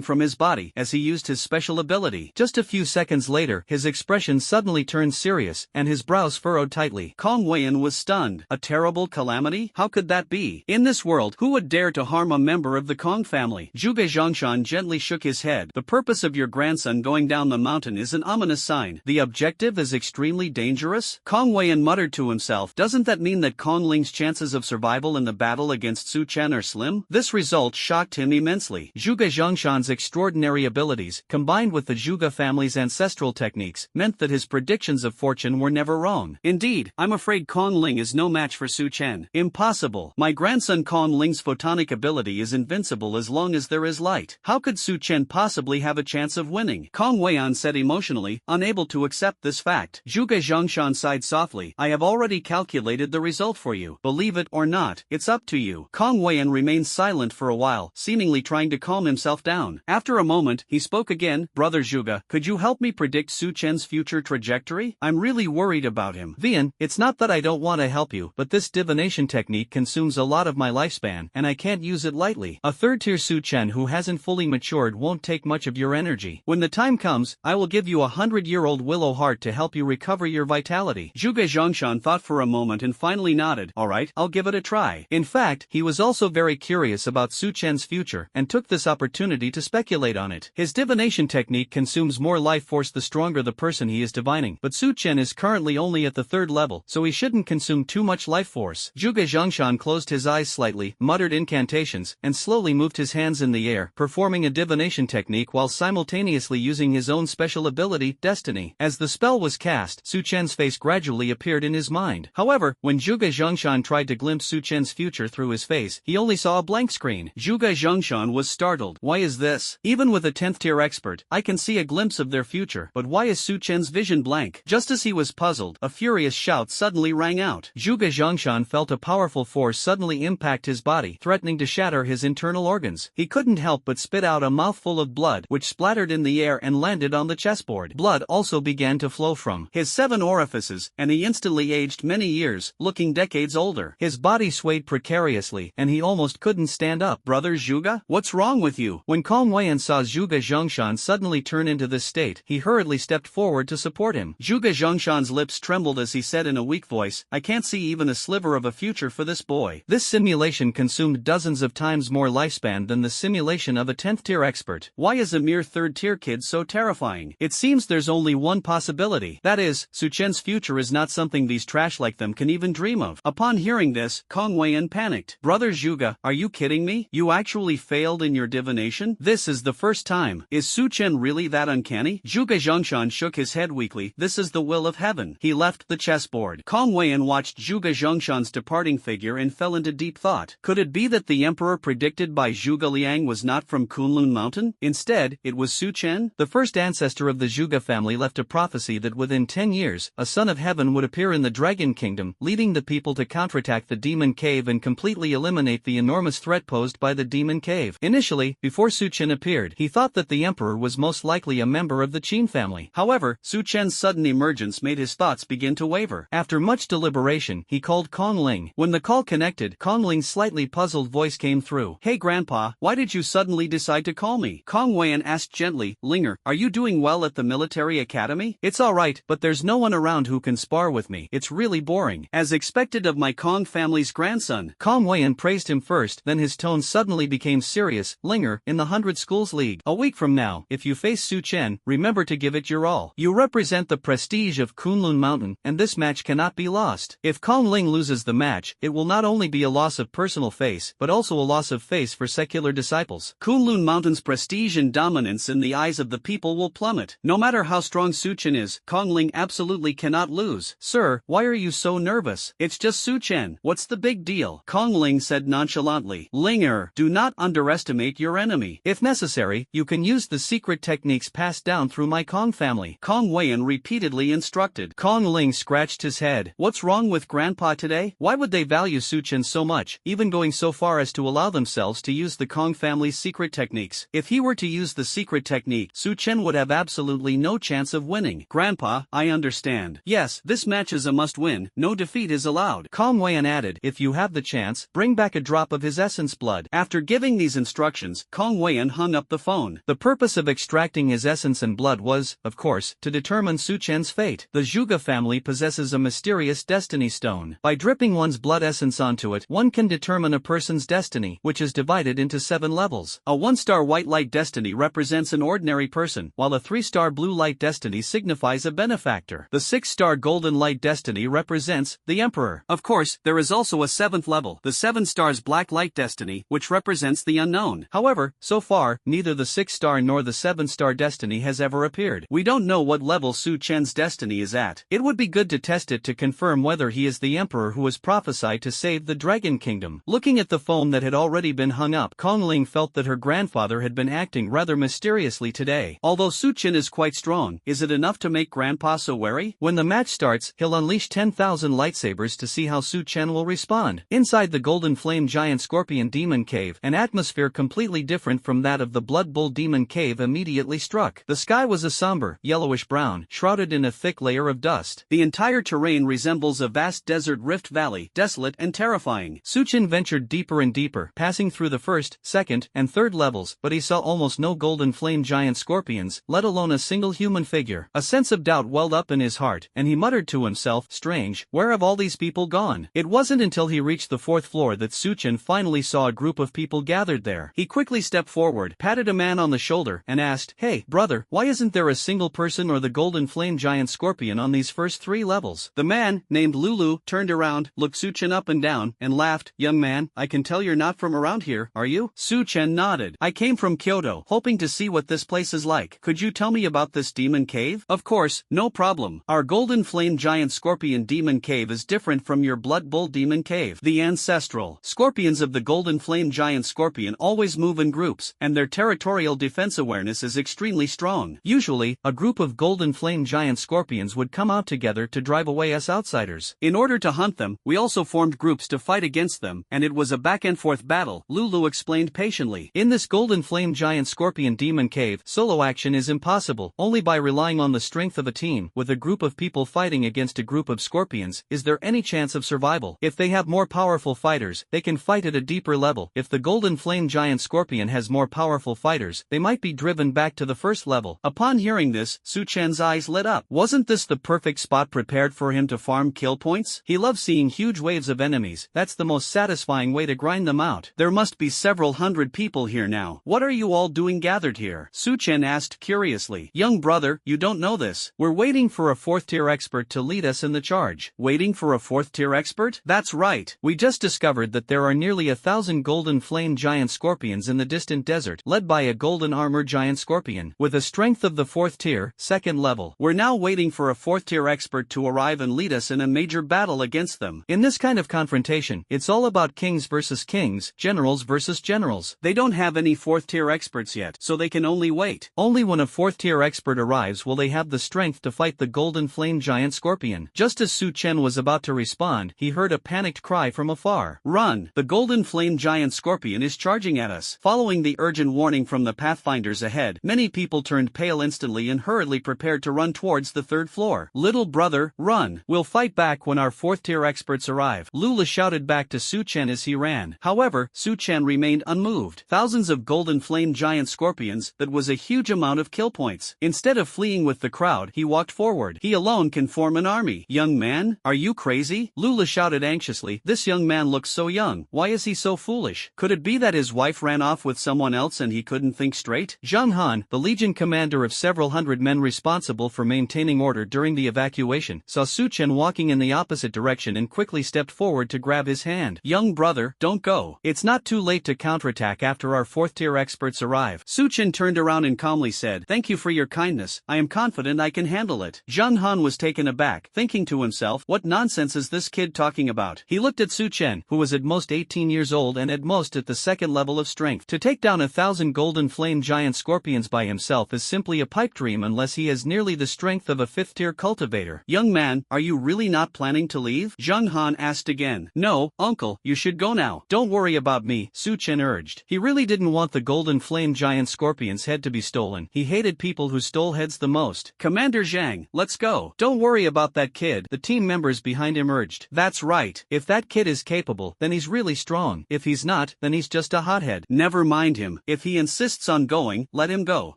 from his body as he used his special ability. Just a few seconds later, his expression suddenly turned serious, and his brows furrowed tightly. Kong Weian was stunned. A terrible calamity? How could that be? In this world, who would dare to harm a member of the Kong family? Zhuge Zhongshan gently shook his head. The purpose of your grandson going down the mountain is an ominous sign. The objective is extremely dangerous? Kong Weian muttered to himself. Doesn't that mean that Kong Ling's chances of survival in the battle against Su Chen are slim? This result shocked him immensely. Zhuge Zhongshan's extraordinary abilities, combined with the Zhuge family's ancestral techniques, meant that his predictions of fortune were never wrong. Indeed, I'm afraid Kong Ling is no match for Su Chen. Impossible. My grandson Kong Ling's photonic ability is invincible as long as there is light. How could Su Chen possibly have a chance of winning? Kong Weian said emotionally, unable to accept this fact. Zhuge Zhongshan sighed softly. I have already calculated the result for you. Believe it or not, it's up to you. Kong Weian remained silent for a while, seemingly trying to calm himself down. After a moment, he spoke again. Brother Zhuge, could you help me predict Su Chen's future trajectory? I'm really worried about him. Vian, it's not that I don't want to help you, but this divination technique consumes a lot of my lifespan, and I can't use it lightly. A third-tier Su Chen who hasn't fully matured won't take much of your energy. When the time comes, I will give you a 100-year-old willow heart to help you recover your vitality. Zhuge Zhongshan thought for a moment and finally nodded. Alright, I'll give it a try. In fact, he was also very curious about Su Chen's future, and took this opportunity to speculate on it. His divination technique consumes more life force the stronger the person he is divining, but Su Chen is currently only at the 3rd level, so he shouldn't consume too much life force. Zhuge Zhongshan closed his eyes slightly, muttered incantations, and slowly moved his hands in the air, performing a divination technique while simultaneously using his own special ability, Destiny. As the spell was cast, Su Chen's face gradually appeared in his mind. However, when Zhuge Zhongshan tried to glimpse Su Chen's future through his face, he only saw a blank screen. Zhuge Zhongshan was startled. Why is this? Even with a 10th tier expert, I can see a glimpse of their future, but why is Su Chen's vision blank? Just as he was puzzled, a furious shout suddenly rang out. Zhuge Zhongshan felt a powerful force suddenly impact his body, threatening to shatter his internal organs. He couldn't help but spit out a mouthful of blood, which splattered in the air and landed on the chessboard. Blood also began to flow from his 7 orifices, and he instantly aged many years, looking decades older. His body swayed precariously, and he almost couldn't stand up. Brother Zhuge, what's wrong with you? When Kong Weian saw Zhuge Zhongshan suddenly turn into this state, he hurriedly stepped forward to support him. Zhuge Zhongshan's lips trembled as he said in a weak voice, I can't see even a sliver of a future for this boy. This simulation consumed dozens of times more lifespan than the simulation of a 10th tier expert. Why is a mere 3rd tier kid so terrifying? It seems there's only one possibility. That is, Su Chen's future is not something these trash like them can even dream of. Upon hearing this, Kong Weian panicked. Brother Zhuge, are you kidding me? You actually failed in your divination? This is the first time. Is Su Chen really that uncanny? Zhuge Zhongshan shook his head weakly. This is the will of heaven. He left the chessboard. Kong Weian watched Zhuge Zhongshan's departing figure and fell into deep thought. Could it be that the emperor predicted by Zhuge Liang was not from Kunlun Mountain? Instead, it was Su Chen? The first ancestor of the Zhuge family left a prophecy that within 10 years, a son of heaven would appear in the Dragon Kingdom, leading the people to counterattack the Demon Cave and completely eliminate the enormous threat posed by the Demon Cave. Initially, before Su Chen appeared, he thought that the emperor was most likely a member of the Qin family. However, Su Chen's sudden emergence made his thoughts begin to waver. After much deliberation, he called Kong Ling. When the call connected, Kong Ling's slightly puzzled voice came through. Hey grandpa, why did you suddenly decide to call me? Kong Weian asked gently. Linger, are you doing well at the military academy? It's alright, but there's no one around who can spar with me. It's really boring. As expected of my Kong family's grandson. Kong Weian praised him first, then his tone suddenly became serious. Linger, in the 100 Schools League. A week from now, if you face Su Chen, remember to give it your all. You represent the prestige of Kunlun Mountain, and this match cannot be lost. lost. If Kong Ling loses the match, it will not only be a loss of personal face, but also a loss of face for secular disciples. Kunlun Mountain's prestige and dominance in the eyes of the people will plummet. No matter how strong Su Chen is, Kong Ling absolutely cannot lose. Sir, why are you so nervous? It's just Su Chen. What's the big deal? Kong Ling said nonchalantly. Linger, do not underestimate your enemy. If necessary, you can use the secret techniques passed down through my Kong family. Kong Weian repeatedly instructed. Kong Ling scratched his head. What's wrong with Grandpa today? Why would they value Su Chen so much, even going so far as to allow themselves to use the Kong family's secret techniques? If he were to use the secret technique, Su Chen would have absolutely no chance of winning. Grandpa, I understand. Yes, this match is a must-win, no defeat is allowed. Kong Weian added, if you have the chance, bring back a drop of his essence blood. After giving these instructions, Kong Weian hung up the phone. The purpose of extracting his essence and blood was, of course, to determine Su Chen's fate. The Zhuge family possesses a mysterious destiny stone. By dripping one's blood essence onto it, one can determine a person's destiny, which is divided into 7 levels. A 1-star white light destiny represents an ordinary person, while a 3-star blue light destiny signifies a benefactor. The 6-star golden light destiny represents the emperor. Of course, there is also a 7th level, the 7 stars black light destiny, which represents the unknown. However, so far, neither the 6-star nor the 7-star destiny has ever appeared. We don't know what level Su Chen's destiny is at. It would be good to test it to confirm whether he is the emperor who was prophesied to save the Dragon Kingdom. Looking at the phone that had already been hung up, Kong Ling felt that her grandfather had been acting rather mysteriously today. Although Su Chen is quite strong, is it enough to make Grandpa so wary? When the match starts, he'll unleash 10,000 lightsabers to see how Su Chen will respond. Inside the Golden Flame Giant Scorpion Demon Cave, an atmosphere completely different from that of the Blood Bull Demon Cave immediately struck. The sky was a somber, yellowish-brown, shrouded in a thick layer of dust. The entire terrain resembles a vast desert rift valley, desolate and terrifying. Su Chen ventured deeper and deeper, passing through the 1st, 2nd, and 3rd levels, but he saw almost no Golden Flame Giant Scorpions, let alone a single human figure. A sense of doubt welled up in his heart, and he muttered to himself, strange, where have all these people gone? It wasn't until he reached the 4th floor that Su Chen finally saw a group of people gathered there. He quickly stepped forward, patted a man on the shoulder, and asked, hey, brother, why isn't there a single person or the Golden Flame Giant Scorpion on these first 3 levels? The man, named Lulu, turned around, looked Su Chen up and down, and laughed. Young man, I can tell you're not from around here, are you? Su Chen nodded. I came from Kyoto, hoping to see what this place is like. Could you tell me about this demon cave? Of course, no problem. Our Golden Flame Giant Scorpion Demon Cave is different from your Blood Bull Demon Cave. The ancestral scorpions of the Golden Flame Giant Scorpion always move in groups, and their territorial defense awareness is extremely strong. Usually, a group of Golden Flame Giant Scorpions would come out together to drive away us outsiders. In order to hunt them, we also formed groups to fight against them, and it was a back-and-forth battle, Lulu explained patiently. In this Golden Flame Giant Scorpion Demon Cave, solo action is impossible. Only by relying on the strength of a team, with a group of people fighting against a group of scorpions, is there any chance of survival. If they have more powerful fighters, they can fight at a deeper level. If the Golden Flame Giant Scorpion has more powerful fighters, they might be driven back to the 1st level. Upon hearing this, Su Chen's eyes lit up. Wasn't this the perfect spot prepared for him to farm kill points? He loves seeing huge waves of enemies. That's the most satisfying way to grind them out. There must be several hundred people here now. What are you all doing gathered here? Su Chen asked curiously. Young brother, you don't know this. We're waiting for a 4th-tier expert to lead us in the charge. Waiting for a 4th-tier expert? That's right. We just discovered that there are nearly 1,000 Golden Flame Giant Scorpions in the distant desert, led by a Golden Armor Giant Scorpion, with a strength of the 4th tier, 2nd level. We're now waiting for a 4th-tier expert to arrive and lead us in a major battle against them. In this kind of confrontation, it's all about kings versus kings, generals versus generals. They don't have any 4th-tier experts yet, so they can only wait. Only when a 4th-tier expert arrives will they have the strength to fight the Golden Flame Giant Scorpion. Just as Su Chen was about to respond, he heard a panicked cry from afar. Run! The Golden Flame Giant Scorpion is charging at us. Following the urgent warning from the pathfinders ahead, many people turned pale instantly and hurriedly prepared to run towards the 3rd floor. Little brother, run! We'll fight back when our 4th-tier experts arrive. Lula shouted back to Su Chen as he ran. However, Su Chen remained unmoved. Thousands of Golden Flame Giant Scorpions, that was a huge amount of kill points. Instead of fleeing with the crowd, he walked forward. He alone can form an army. Young man, are you crazy? Lula shouted anxiously. This young man looks so young. Why is he so foolish? Could it be that his wife ran off with someone else and he couldn't think straight? Zhang Han, the legion commander of several hundred men responsible for maintaining order during the evacuation, saw Su Chen walking walking in the opposite direction and quickly stepped forward to grab his hand. Young brother, don't go. It's not too late to counterattack after our 4th-tier experts arrive. Suchin turned around and calmly said, thank you for your kindness, I am confident I can handle it. Zhang Han was taken aback, thinking to himself, what nonsense is this kid talking about? He looked at Su Chen, who was at most 18 years old and at most at the 2nd level of strength. To take down 1,000 golden flame giant scorpions by himself is simply a pipe dream unless he has nearly the strength of a 5th-tier cultivator. Young man, are you really not planning to leave? Zhang Han asked again. No, uncle, you should go now. Don't worry about me, Su Chen urged. He really didn't want the golden flame giant scorpion's head to be stolen. He hated people who stole heads the most. Commander Zhang, let's go. Don't worry about that kid, the team members behind him urged. That's right. If that kid is capable, then he's really strong. If he's not, then he's just a hothead. Never mind him. If he insists on going, let him go.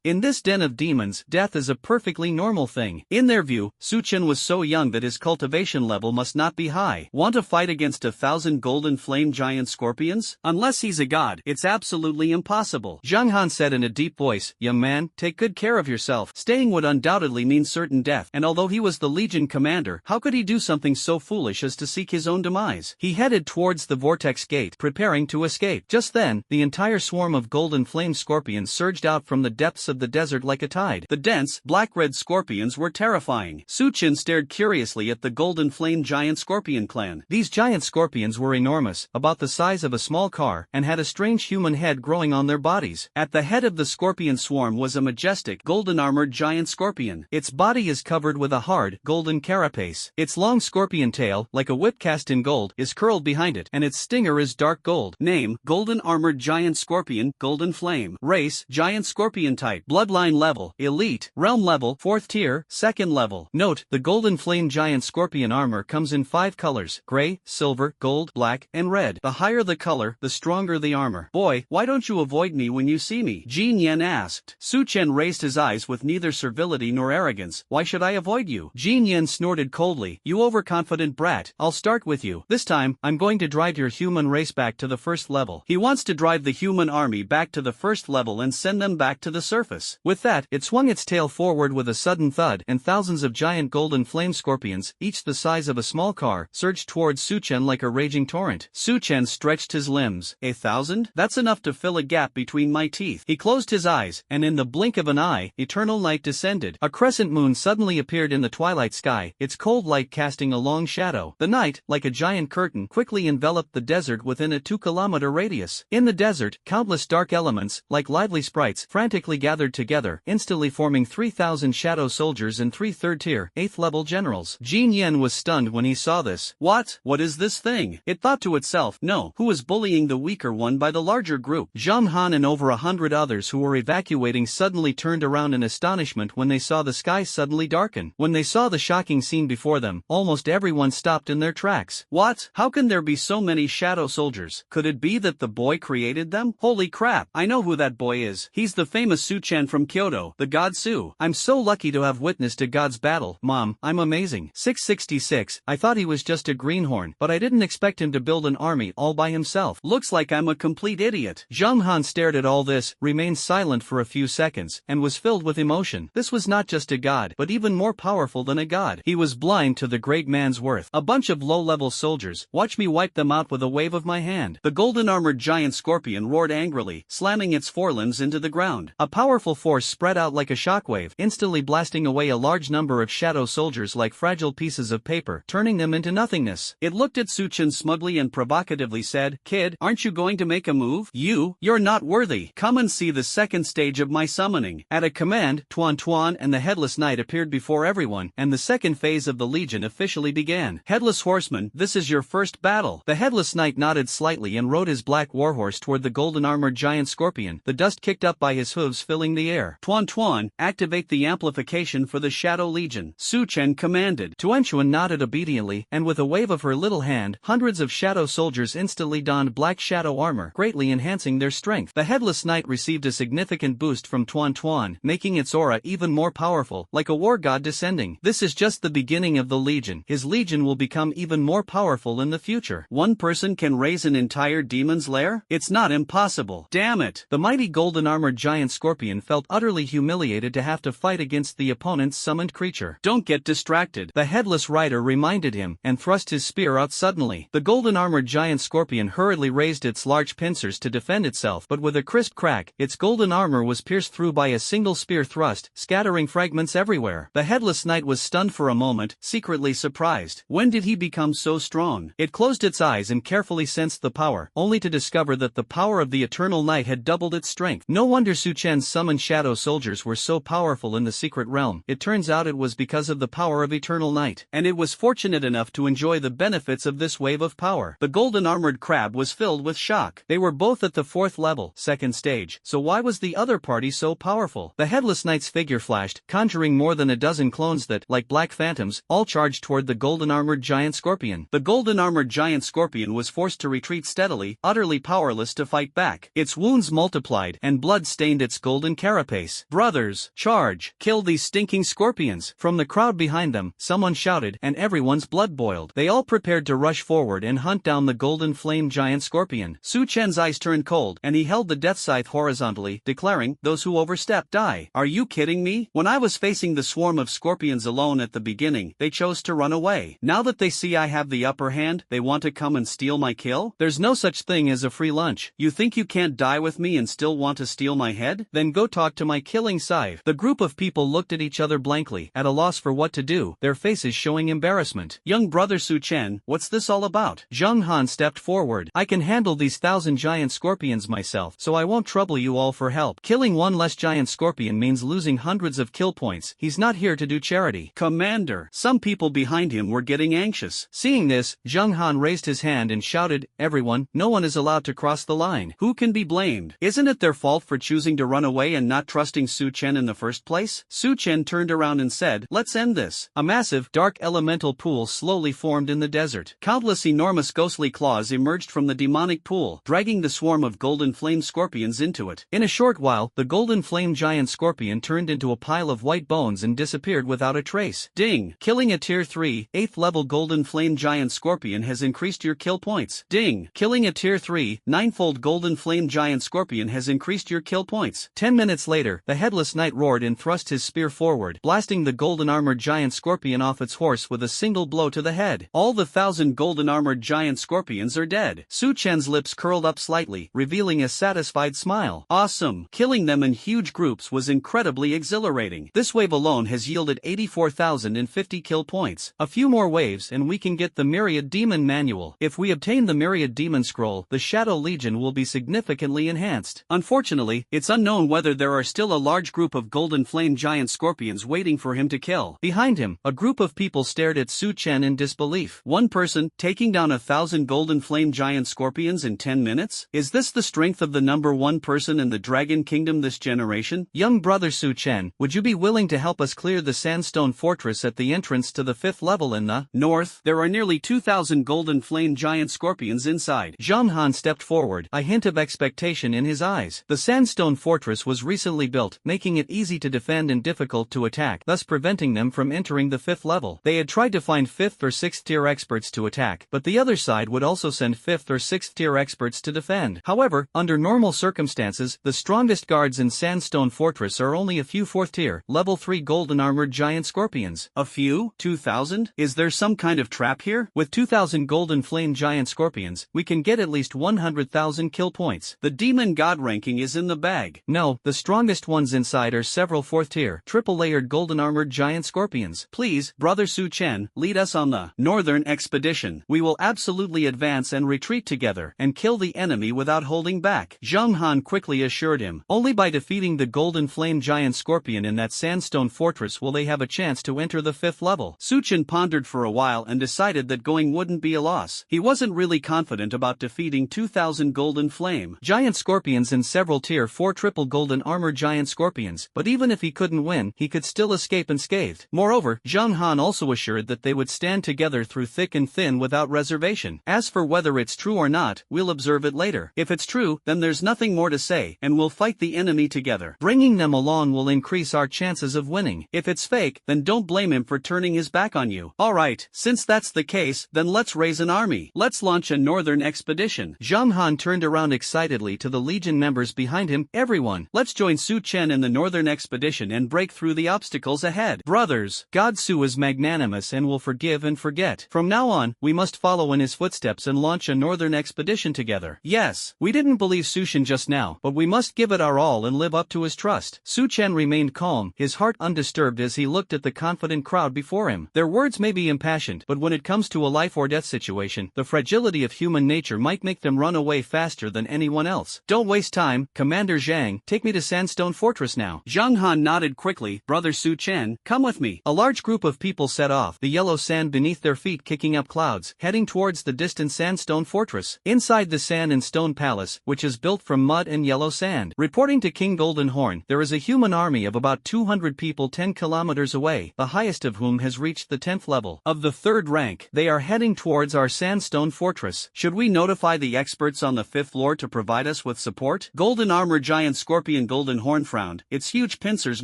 In this den of demons, death is a perfectly normal thing. In their view, Su Chen was so young that his cultivation level must not be high. Want to fight against 1,000 golden flame giant scorpions? Unless he's a god, it's absolutely impossible. Zhang Han said in a deep voice, young man, take good care of yourself. Staying would undoubtedly mean certain death, and although he was the Legion commander, how could he do something so foolish as to seek his own demise? He headed towards the vortex gate, preparing to escape. Just then, the entire swarm of golden flame scorpions surged out from the depths of the desert like a tide. The dense, black-red scorpions were terrifying. Su Chen stared curiously at the golden flame giant scorpion clan. These giant scorpions were enormous, about the size of a small car, and had a strange human head growing on their bodies. At the head of the scorpion swarm was a majestic, golden-armored giant scorpion. Its body is covered with a hard, golden carapace. Its long scorpion tail, like a whip cast in gold, is curled behind it, and its stinger is dark gold. Name, golden-armored giant scorpion, golden flame. Race, giant scorpion type. Bloodline level, elite. Realm level, 4th tier, 2nd level. Note, the golden flame giant scorpion armor comes in 5 colors, gray, silver, gold, black, and red. The higher the color, the stronger the armor. Boy, why don't you avoid me when you see me? Jin Yan asked. Su Chen raised his eyes with neither servility nor arrogance. Why should I avoid you? Jin Yan snorted coldly. You overconfident brat, I'll start with you. This time, I'm going to drive your human race back to the 1st level. He wants to drive the human army back to the 1st level and send them back to the surface. With that, it swung its tail forward with a sudden thud, and thousands of giant golden flame scorpions, each the size of a small car, surged towards Su Chen like a raging torrent. Su Chen stretched his limbs. 1,000? That's enough to fill a gap between my teeth. He closed his eyes, and in the blink of an eye, eternal night descended. A crescent moon suddenly appeared in the twilight sky, its cold light casting a long shadow. The night, like a giant curtain, quickly enveloped the desert within a 2-kilometer radius. In the desert, countless dark elements, like lively sprites, frantically gathered together, instantly forming 3,000 shadow soldiers and 3 3rd-tier, 8th-level generals. Jin Yan was stunned when he saw this. What? What is this thing? It thought to itself, no, who is bullying the weaker one by the larger group? Zhang Han and over 100 others who were evacuating suddenly turned around in astonishment when they saw the sky suddenly darken. When they saw the shocking scene before them, almost everyone stopped in their tracks. What? How can there be so many shadow soldiers? Could it be that the boy created them? Holy crap, I know who that boy is. He's the famous Su Chen from Kyoto, the god Su. I'm so lucky to have witnessed a god's battle. Mom, I'm amazing. 666, I thought he was just a greenhorn, but I didn't expect him to build an army all by himself. Looks like I'm a complete idiot. Zhang Han stared at all this, remained silent for a few seconds, and was filled with emotion. This was not just a god, but even more powerful than a god. He was blind to the great man's worth. A bunch of low-level soldiers, watch me wipe them out with a wave of my hand. The golden-armored giant scorpion roared angrily, slamming its forelimbs into the ground. A powerful force spread out like a shockwave, instantly blasting away a large number of shadow soldiers like fragile pieces of paper, turning them into nothingness. It looked at Su Chen smugly and provocatively said, Kid, aren't you going to make a move? You're not worthy. Come and see the 2nd stage of my summoning. At a command, Tuan Tuan and the Headless Knight appeared before everyone, and the 2nd phase of the Legion officially began. Headless Horseman, this is your first battle. The Headless Knight nodded slightly and rode his black warhorse toward the golden-armored giant scorpion, the dust kicked up by his hooves filling the air. Tuan Tuan, activate the amplification for the Shadow Legion. Su Chen commanded. Tuan Chuan nodded obediently, and with a wave of her little hand, hundreds of shadow soldiers instantly donned black shadow armor, greatly enhancing their strength. The Headless Knight received a significant boost from Tuan Tuan, making its aura even more powerful, like a war god descending. This is just the beginning of the Legion. His Legion will become even more powerful in the future. One person can raise an entire demon's lair? It's not impossible. Damn it! The mighty golden-armored giant scorpion felt utterly humiliated to have to fight against the opponent's summoned creature. Don't get distracted. The Headless headless rider reminded him and thrust his spear out suddenly. The golden-armored giant scorpion hurriedly raised its large pincers to defend itself, but with a crisp crack, its golden armor was pierced through by a single spear thrust, scattering fragments everywhere. The headless knight was stunned for a moment, secretly surprised. When did he become so strong? It closed its eyes and carefully sensed the power, only to discover that the power of the eternal night had doubled its strength. No wonder Su Chen's summoned shadow soldiers were so powerful in the secret realm. It turns out it was because of the power of eternal night, and it was fortunate enough to enjoy the benefits of this wave of power. The golden-armored crab was filled with shock. They were both at the 4th level, 2nd stage, so why was the other party so powerful? The headless knight's figure flashed, conjuring more than a dozen clones that, like black phantoms, all charged toward the golden-armored giant scorpion. The golden-armored giant scorpion was forced to retreat steadily, utterly powerless to fight back. Its wounds multiplied, and blood stained its golden carapace. Brothers, charge! Kill these stinking scorpions! From the crowd behind them, someone shouted, and everyone's blood boiled. They all prepared to rush forward and hunt down the golden flame giant scorpion. Su Chen's eyes turned cold, and he held the death scythe horizontally, declaring, "Those who overstep die." Are you kidding me? When I was facing the swarm of scorpions alone at the beginning, they chose to run away. Now that they see I have the upper hand, they want to come and steal my kill? There's no such thing as a free lunch. You think you can't die with me and still want to steal my head? Then go talk to my killing scythe. The group of people looked at each other blankly, at a loss for what to do, their faces showing embarrassment. Young brother Su Chen, what's this all about? Zheng Han stepped forward. I can handle these 1,000 giant scorpions myself, so I won't trouble you all for help. Killing one less giant scorpion means losing hundreds of kill points. He's not here to do charity. Commander! Some people behind him were getting anxious. Seeing this, Zheng Han raised his hand and shouted, "Everyone, no one is allowed to cross the line." Who can be blamed? Isn't it their fault for choosing to run away and not trusting Su Chen in the first place? Su Chen turned around and said, "Let's end this." A massive, dark elemental pool slowly formed in the desert. Countless enormous ghostly claws emerged from the demonic pool, dragging the swarm of golden flame scorpions into it. In a short while, the golden flame giant scorpion turned into a pile of white bones and disappeared without a trace. Ding! Killing a tier 3, 8th level golden flame giant scorpion has increased your kill points. Ding! Killing a tier 3, 9-fold golden flame giant scorpion has increased your kill points. 10 minutes later, the headless knight roared and thrust his spear forward, blasting the golden-armored giant scorpion off its horse with a single blow to the head. All the 1,000 golden-armored giant scorpions are dead. Su Chen's lips curled up slightly, revealing a satisfied smile. Awesome! Killing them in huge groups was incredibly exhilarating. This wave alone has yielded 84,050 kill points. A few more waves and we can get the Myriad Demon Manual. If we obtain the Myriad Demon Scroll, the Shadow Legion will be significantly enhanced. Unfortunately, it's unknown whether there are still a large group of golden flame giant scorpions waiting for him to kill. Behind him, a group of people stared at Su Chen in disbelief. One person, taking down 1,000 golden flame giant scorpions in 10 minutes? Is this the strength of the number one person in the Dragon Kingdom this generation? Young brother Su Chen, would you be willing to help us clear the sandstone fortress at the entrance to the 5th level in the north? There are nearly 2,000 golden flame giant scorpions inside. Zheng Han stepped forward, a hint of expectation in his eyes. The sandstone fortress was recently built, making it easy to defend and difficult to attack, thus preventing them from entering the 5th level. They had tried to find 5th or 6th tier experts to attack, but the other side would also send 5th or 6th tier experts to defend. However, under normal circumstances, the strongest guards in Sandstone Fortress are only a few 4th tier, level 3 golden armored giant scorpions. A few? 2,000? Is there some kind of trap here? With 2,000 golden flame giant scorpions, we can get at least 100,000 kill points. The demon god ranking is in the bag. No, the strongest ones inside are several 4th tier, triple layered golden armored giant scorpions. Please, brother Su Chen, lead us on the northern expedition. We will absolutely advance and retreat together, and kill the enemy without holding back. Zheng Han quickly assured him. Only by defeating the golden flame giant scorpion in that sandstone fortress will they have a chance to enter the 5th level. Su Chen pondered for a while and decided that going wouldn't be a loss. He wasn't really confident about defeating 2,000 golden flame giant scorpions and several tier 4 triple golden armor giant scorpions, but even if he couldn't win, he could still escape unscathed. Moreover, Zheng Han also assured that they would stand together through thick and thin without reservation. As for whether it's true or not, we'll observe it later. If it's true, then there's nothing more to say, and we'll fight the enemy together. Bringing them along will increase our chances of winning. If it's fake, then don't blame him for turning his back on you. Alright, since that's the case, then let's raise an army. Let's launch a northern expedition. Zheng Han turned around excitedly to the Legion members behind him. Everyone, let's join Su Chen in the northern expedition and break through the obstacles ahead. Brothers, God Su is magnetic. magnanimous and will forgive and forget. From now on, we must follow in his footsteps and launch a northern expedition together. Yes, we didn't believe Sushin just now, but we must give it our all and live up to his trust. Su Chen remained calm, his heart undisturbed as he looked at the confident crowd before him. Their words may be impassioned, but when it comes to a life or death situation, the fragility of human nature might make them run away faster than anyone else. Don't waste time, Commander Zhang, take me to Sandstone Fortress now. Zhang Han nodded quickly. Brother Su Chen, come with me. A large group of people set off, the yellow sand beneath their feet kicking up clouds, heading towards the distant Sandstone Fortress. Inside the sand and stone palace, which is built from mud and yellow sand. Reporting to King Golden Horn, there is a human army of about 200 people 10 kilometers away, the highest of whom has reached the 10th level of the 3rd rank. They are heading towards our Sandstone Fortress. Should we notify the experts on the 5th floor to provide us with support? Golden Armor Giant Scorpion Golden Horn frowned, its huge pincers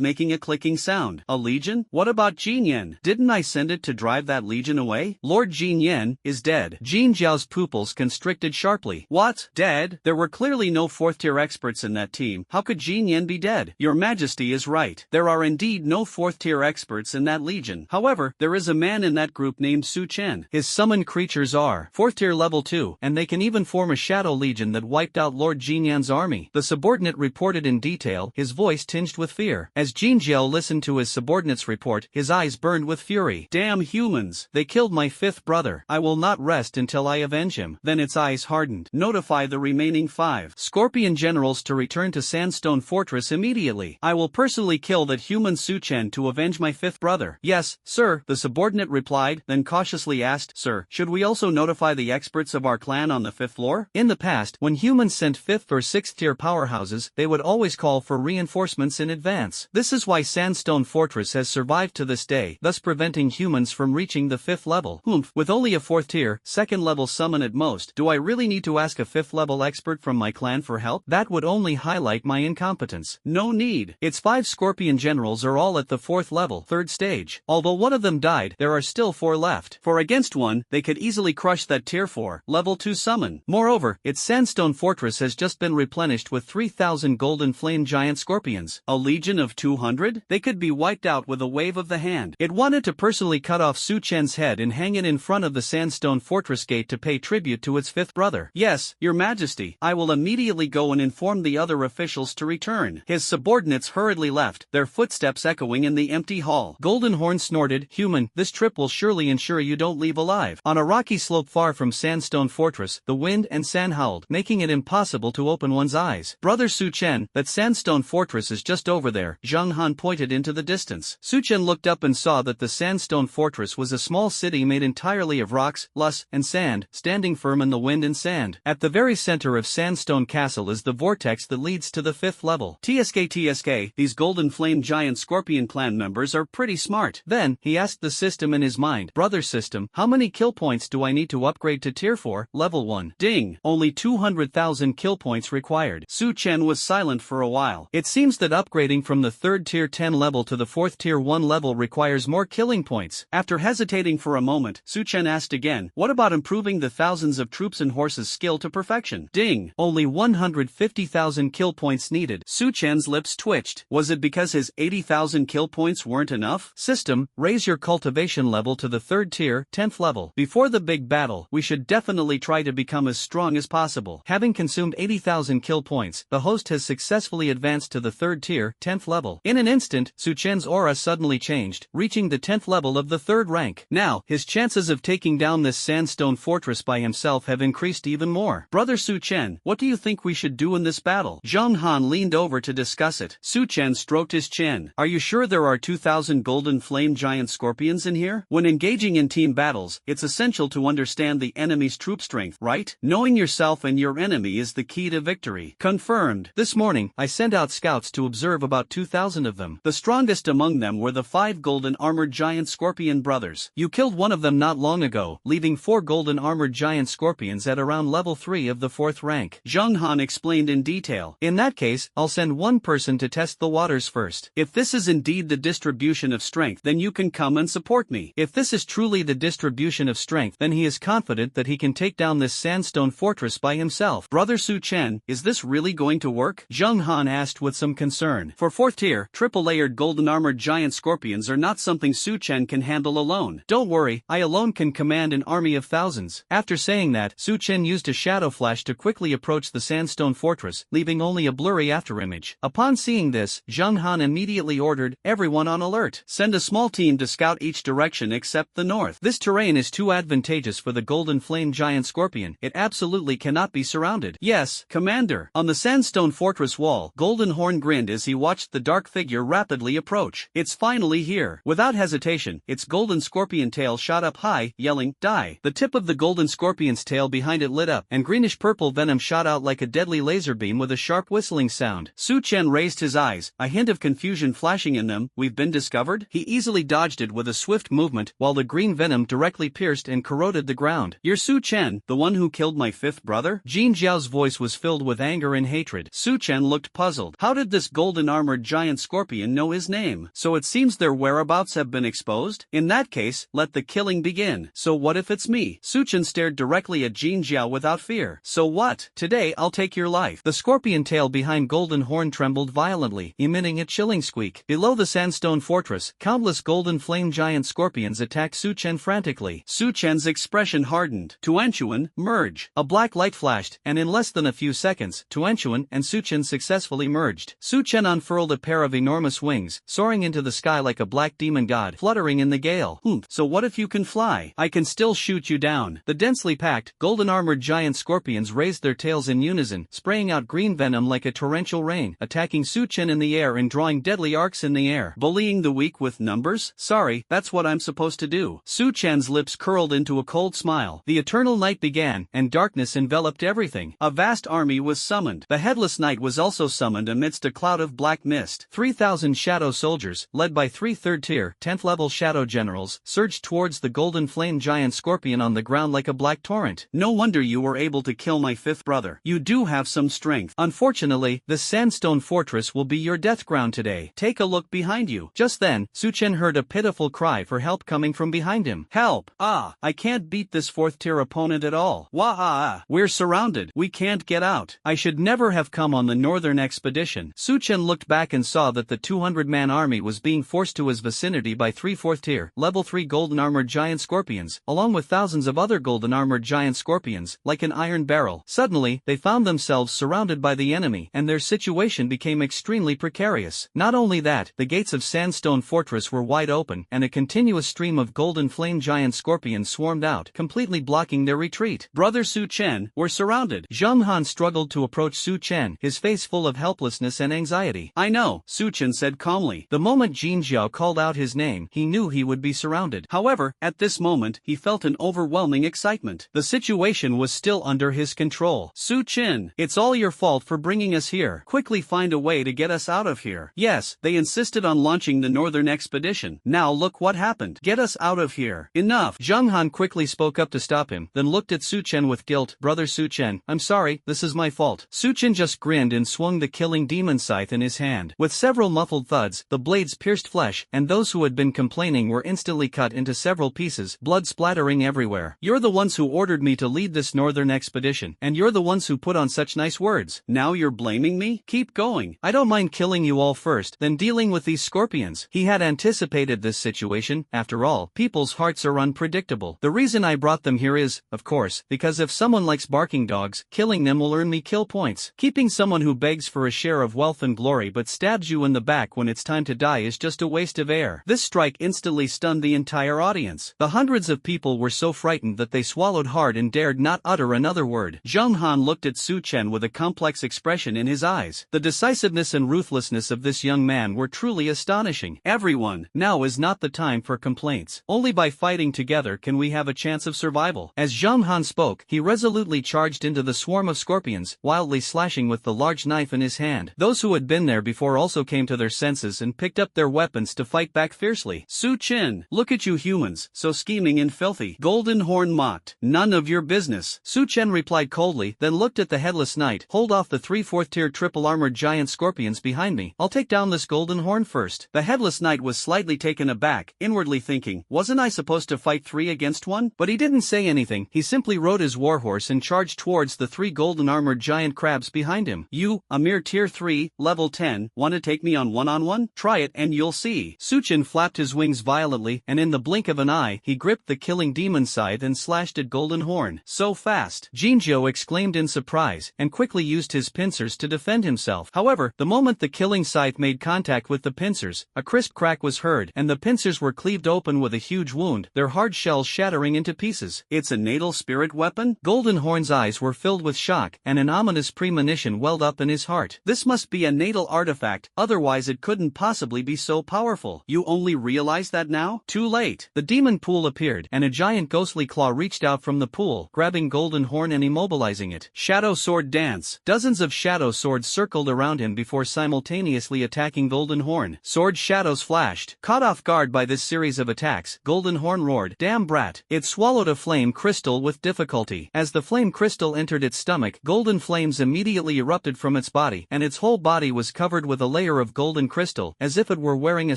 making a clicking sound. A legion? What about Jin Yen? Didn't I send it to drive that legion away? Lord Jin Yen is dead. Jin Jiao's pupils constricted sharply. What? Dead? There were clearly no 4th-tier experts in that team. How could Jin Yen be dead? Your Majesty is right. There are indeed no 4th-tier experts in that legion. However, there is a man in that group named Su Chen. His summoned creatures are 4th tier level 2, and they can even form a shadow legion that wiped out Lord Jin Yan's army. The subordinate reported in detail, his voice tinged with fear. As Jin Jiao listened to his subordinate's report, his eyes burned with fury. Damn humans! They killed my 5th brother. I will not rest until I avenge him. Then its eyes hardened. Notify the remaining 5 Scorpion generals to return to Sandstone Fortress immediately. I will personally kill that human Su Chen to avenge my 5th brother. Yes, sir, the subordinate replied, then cautiously asked, Sir, should we also notify the experts of our clan on the 5th floor? In the past, when humans sent 5th or 6th tier powerhouses, they would always call for reinforcements in advance. This is why Sandstone Fortress has survived to this day, thus preventing humans from reaching the 5th level. With only a 4th tier, 2nd level summon at most, do I really need to ask a 5th level expert from my clan for help? That would only highlight my incompetence. No need. Its 5 Scorpion generals are all at the 4th level, 3rd stage. Although one of them died, there are still 4 left. For against one, they could easily crush that tier 4, level 2 summon. Moreover, its Sandstone Fortress has just been replenished with 3,000 golden flame giant scorpions. A legion of 200? They could be wiped out with a wave of the hand. It wanted to personally cut off Su Chen's head and hang it in front of the Sandstone Fortress gate to pay tribute to its 5th brother. Yes, Your Majesty, I will immediately go and inform the other officials to return. His subordinates hurriedly left, their footsteps echoing in the empty hall. Golden Horn snorted, Human, this trip will surely ensure you don't leave alive. On a rocky slope far from Sandstone Fortress, the wind and sand howled, making it impossible to open one's eyes. Brother Su Chen, that Sandstone Fortress is just over there. Zhang Han pointed into the distance. Su Chen looked up and saw that the Sandstone Fortress was a small city made entirely of rocks, loess, and sand, standing firm in the wind and sand. At the very center of Sandstone Castle is the vortex that leads to the 5th level. TSK, these Golden Flame Giant Scorpion clan members are pretty smart. Then, he asked the system in his mind, Brother System, how many kill points do I need to upgrade to Tier 4, Level 1? Ding! Only 200,000 kill points required. Su Chen was silent for a while. It seems that upgrading from the 3rd Tier 10 level to the 4th Tier 1 level requires more killing points. After hesitating for a moment, Su Chen asked again, what about improving the thousands of troops and horses' skill to perfection? Ding! Only 150,000 kill points needed. Su Chen's lips twitched. Was it because his 80,000 kill points weren't enough? System, raise your cultivation level to the 3rd tier, 10th level. Before the big battle, we should definitely try to become as strong as possible. Having consumed 80,000 kill points, the host has successfully advanced to the 3rd tier, 10th level. In an instant, Su Chen's aura suddenly changed, reaching the 10th level of the 3rd rank. Now, his chances of taking down this Sandstone Fortress by himself have increased even more. Brother Su Chen, what do you think we should do in this battle? Zhang Han leaned over to discuss it. Su Chen stroked his chin. Are you sure there are 2,000 Golden Flame Giant Scorpions in here? When engaging in team battles, it's essential to understand the enemy's troop strength, right? Knowing yourself and your enemy is the key to victory. Confirmed. This morning, I sent out scouts to observe about 2,000 of them. The strongest among them were the 5 Golden Armored Giant Scorpion brothers. You killed one of them not long ago, leaving 4 Golden Armored Giant Scorpions at around level 3 of the 4th rank. Zhang Han explained in detail. In that case, I'll send one person to test the waters first. If this is indeed the distribution of strength, then you can come and support me. If this is truly the distribution of strength, then he is confident that he can take down this Sandstone Fortress by himself. Brother Su Chen, is this really going to work? Zhang Han asked with some concern. For 4th tier, triple-layered golden armored giant scorpions are not something Su Chen Chen can handle alone. Don't worry, I alone can command an army of thousands. After saying that, Su Chen used a shadow flash to quickly approach the sandstone fortress, leaving only a blurry afterimage. Upon seeing this, Zheng Han immediately ordered, everyone on alert. Send a small team to scout each direction except the north. This terrain is too advantageous for the golden flame giant scorpion. It absolutely cannot be surrounded. Yes, Commander. On the sandstone fortress wall, Golden Horn grinned as he watched the dark figure rapidly approach. It's finally here. Without hesitation, its golden scorpion tail shot up high, yelling, die. The tip of the golden scorpion's tail behind it lit up, and greenish-purple venom shot out like a deadly laser beam with a sharp whistling sound. Su Chen raised his eyes, a hint of confusion flashing in them. We've been discovered? He easily dodged it with a swift movement, while the green venom directly pierced and corroded the ground. You're Su Chen, the one who killed my fifth brother? Jin Jiao's voice was filled with anger and hatred. Su Chen looked puzzled. How did this golden-armored giant scorpion know his name? So it seems their whereabouts have been exposed? In that case, let the killing begin. So what if it's me? Su Chen stared directly at Jin Jiao without fear. So what? Today I'll take your life. The scorpion tail behind Golden Horn trembled violently, emitting a chilling squeak. Below the sandstone fortress, countless golden flame giant scorpions attacked Su Chen frantically. Su Chen's expression hardened. Tuanchuan, merge. A black light flashed, and in less than a few seconds, Tuanchuan and Su Chen successfully merged. Su Chen unfurled a pair of enormous wings, soaring into the sky like a black demon god, fluttering in the gale. So what if you can fly? I can still shoot you down. The densely packed, golden-armored giant scorpions raised their tails in unison, spraying out green venom like a torrential rain, attacking Su Chen in the air and drawing deadly arcs in the air. Bullying the weak with numbers? Sorry, that's what I'm supposed to do. Su Chen's lips curled into a cold smile. The eternal night began, and darkness enveloped everything. A vast army was summoned. The headless knight was also summoned amidst a cloud of black mist. 3,000 shadow soldiers, led by 3 third-tier, 10th-level shadow generals, surged towards the golden flame giant scorpion on the ground like a black torrent. No wonder you were able to kill my fifth brother. You do have some strength. Unfortunately, the sandstone fortress will be your death ground today. Take a look behind you. Just then, Su Chen heard a pitiful cry for help coming from behind him. Help! Ah, I can't beat this fourth-tier opponent at all. Wah-ah! We're surrounded. We can't get out. I should never have come on the northern expedition. Su Chen looked back and saw that the 200-man army was being forced to his vicinity by 3 fourth-tier, level 3 golden-armored giant scorpions, along with thousands of other golden-armored giant scorpions, like an iron barrel. Suddenly, they found themselves surrounded by the enemy, and their situation became extremely precarious. Not only that, the gates of Sandstone Fortress were wide open, and a continuous stream of golden flame giant scorpions swarmed out, completely blocking their retreat. Brother Su Chen, we're surrounded. Zheng Han struggled to approach Su Chen, his face full of helplessness and anxiety. I know, Su Chen said calmly. The moment Jin Jiao called out his name, he knew he would be surrounded. However, at this moment, he felt an overwhelming excitement. The situation was still under his control. Su Chen, it's all your fault for bringing us here. Quickly find a way to get us out of here. Yes, they insisted on launching the northern expedition. Now look what happened. Get us out of here. Enough. Zheng Han quickly spoke up to stop him, then looked at Su Chen with guilt. Brother Su Chen, I'm sorry, this is my fault. Su Chen just grinned and swung the killing demon scythe in his hand. With several muffled thuds, the blades pierced flesh, and those who had been complaining were instantly cut into several pieces, blood splattering everywhere. You're the ones who ordered me to lead this northern expedition, and you're the ones who put on such nice words. Now you're blaming me? Keep going. I don't mind killing you all first, then dealing with these scorpions. He had anticipated this situation. After all, people's hearts are unpredictable. The reason I brought them here is, of course, because if someone likes barking dogs, killing them will earn me kill points. Keeping someone who begs for a share of wealth and glory but stabs you in the back when it's time to die is just a waste of air. This strike instantly stunned the entire audience. The hundreds of people were so frightened that they swallowed hard and dared not utter another word. Zheng Han looked at Su Chen with a complex expression in his eyes. The decisiveness and ruthlessness of this young man were truly astonishing. Everyone, now is not the time for complaints. Only by fighting together can we have a chance of survival. As Zheng Han spoke, he resolutely charged into the swarm of scorpions, wildly slashing with the large knife in his hand. Those who had been there before also came to their senses and picked up their weapons to fight back fiercely. Su Chen, look at you humans, so scheming and filthy. Golden Horn mocked. None of your business. Su Chen replied coldly, then looked at the headless knight. Hold off the 3 4th-tier triple-armored giant scorpions behind me. I'll take down this Golden Horn first. The headless knight was slightly taken aback, inwardly thinking, wasn't I supposed to fight 3 against 1? But he didn't say anything. He simply rode his warhorse and charged towards the 3 golden-armored giant crabs behind him. You, a mere tier 3, level 10, want to take me on one-on-one? Try it and you'll see. Su Chen flapped his wings wings violently, and in the blink of an eye, he gripped the killing demon scythe and slashed at Golden Horn. So fast! Jinzhou exclaimed in surprise, and quickly used his pincers to defend himself. However, the moment the killing scythe made contact with the pincers, a crisp crack was heard, and the pincers were cleaved open with a huge wound, their hard shells shattering into pieces. It's a natal spirit weapon? Golden Horn's eyes were filled with shock, and an ominous premonition welled up in his heart. This must be a natal artifact, otherwise it couldn't possibly be so powerful. You only realize that now? Too late. The demon pool appeared, and a giant ghostly claw reached out from the pool, grabbing Golden Horn and immobilizing it. Shadow Sword Dance. Dozens of shadow swords circled around him before simultaneously attacking Golden Horn. Sword shadows flashed. Caught off guard by this series of attacks, Golden Horn roared, "Damn brat!" It swallowed a flame crystal with difficulty. As the flame crystal entered its stomach, golden flames immediately erupted from its body, and its whole body was covered with a layer of golden crystal, as if it were wearing a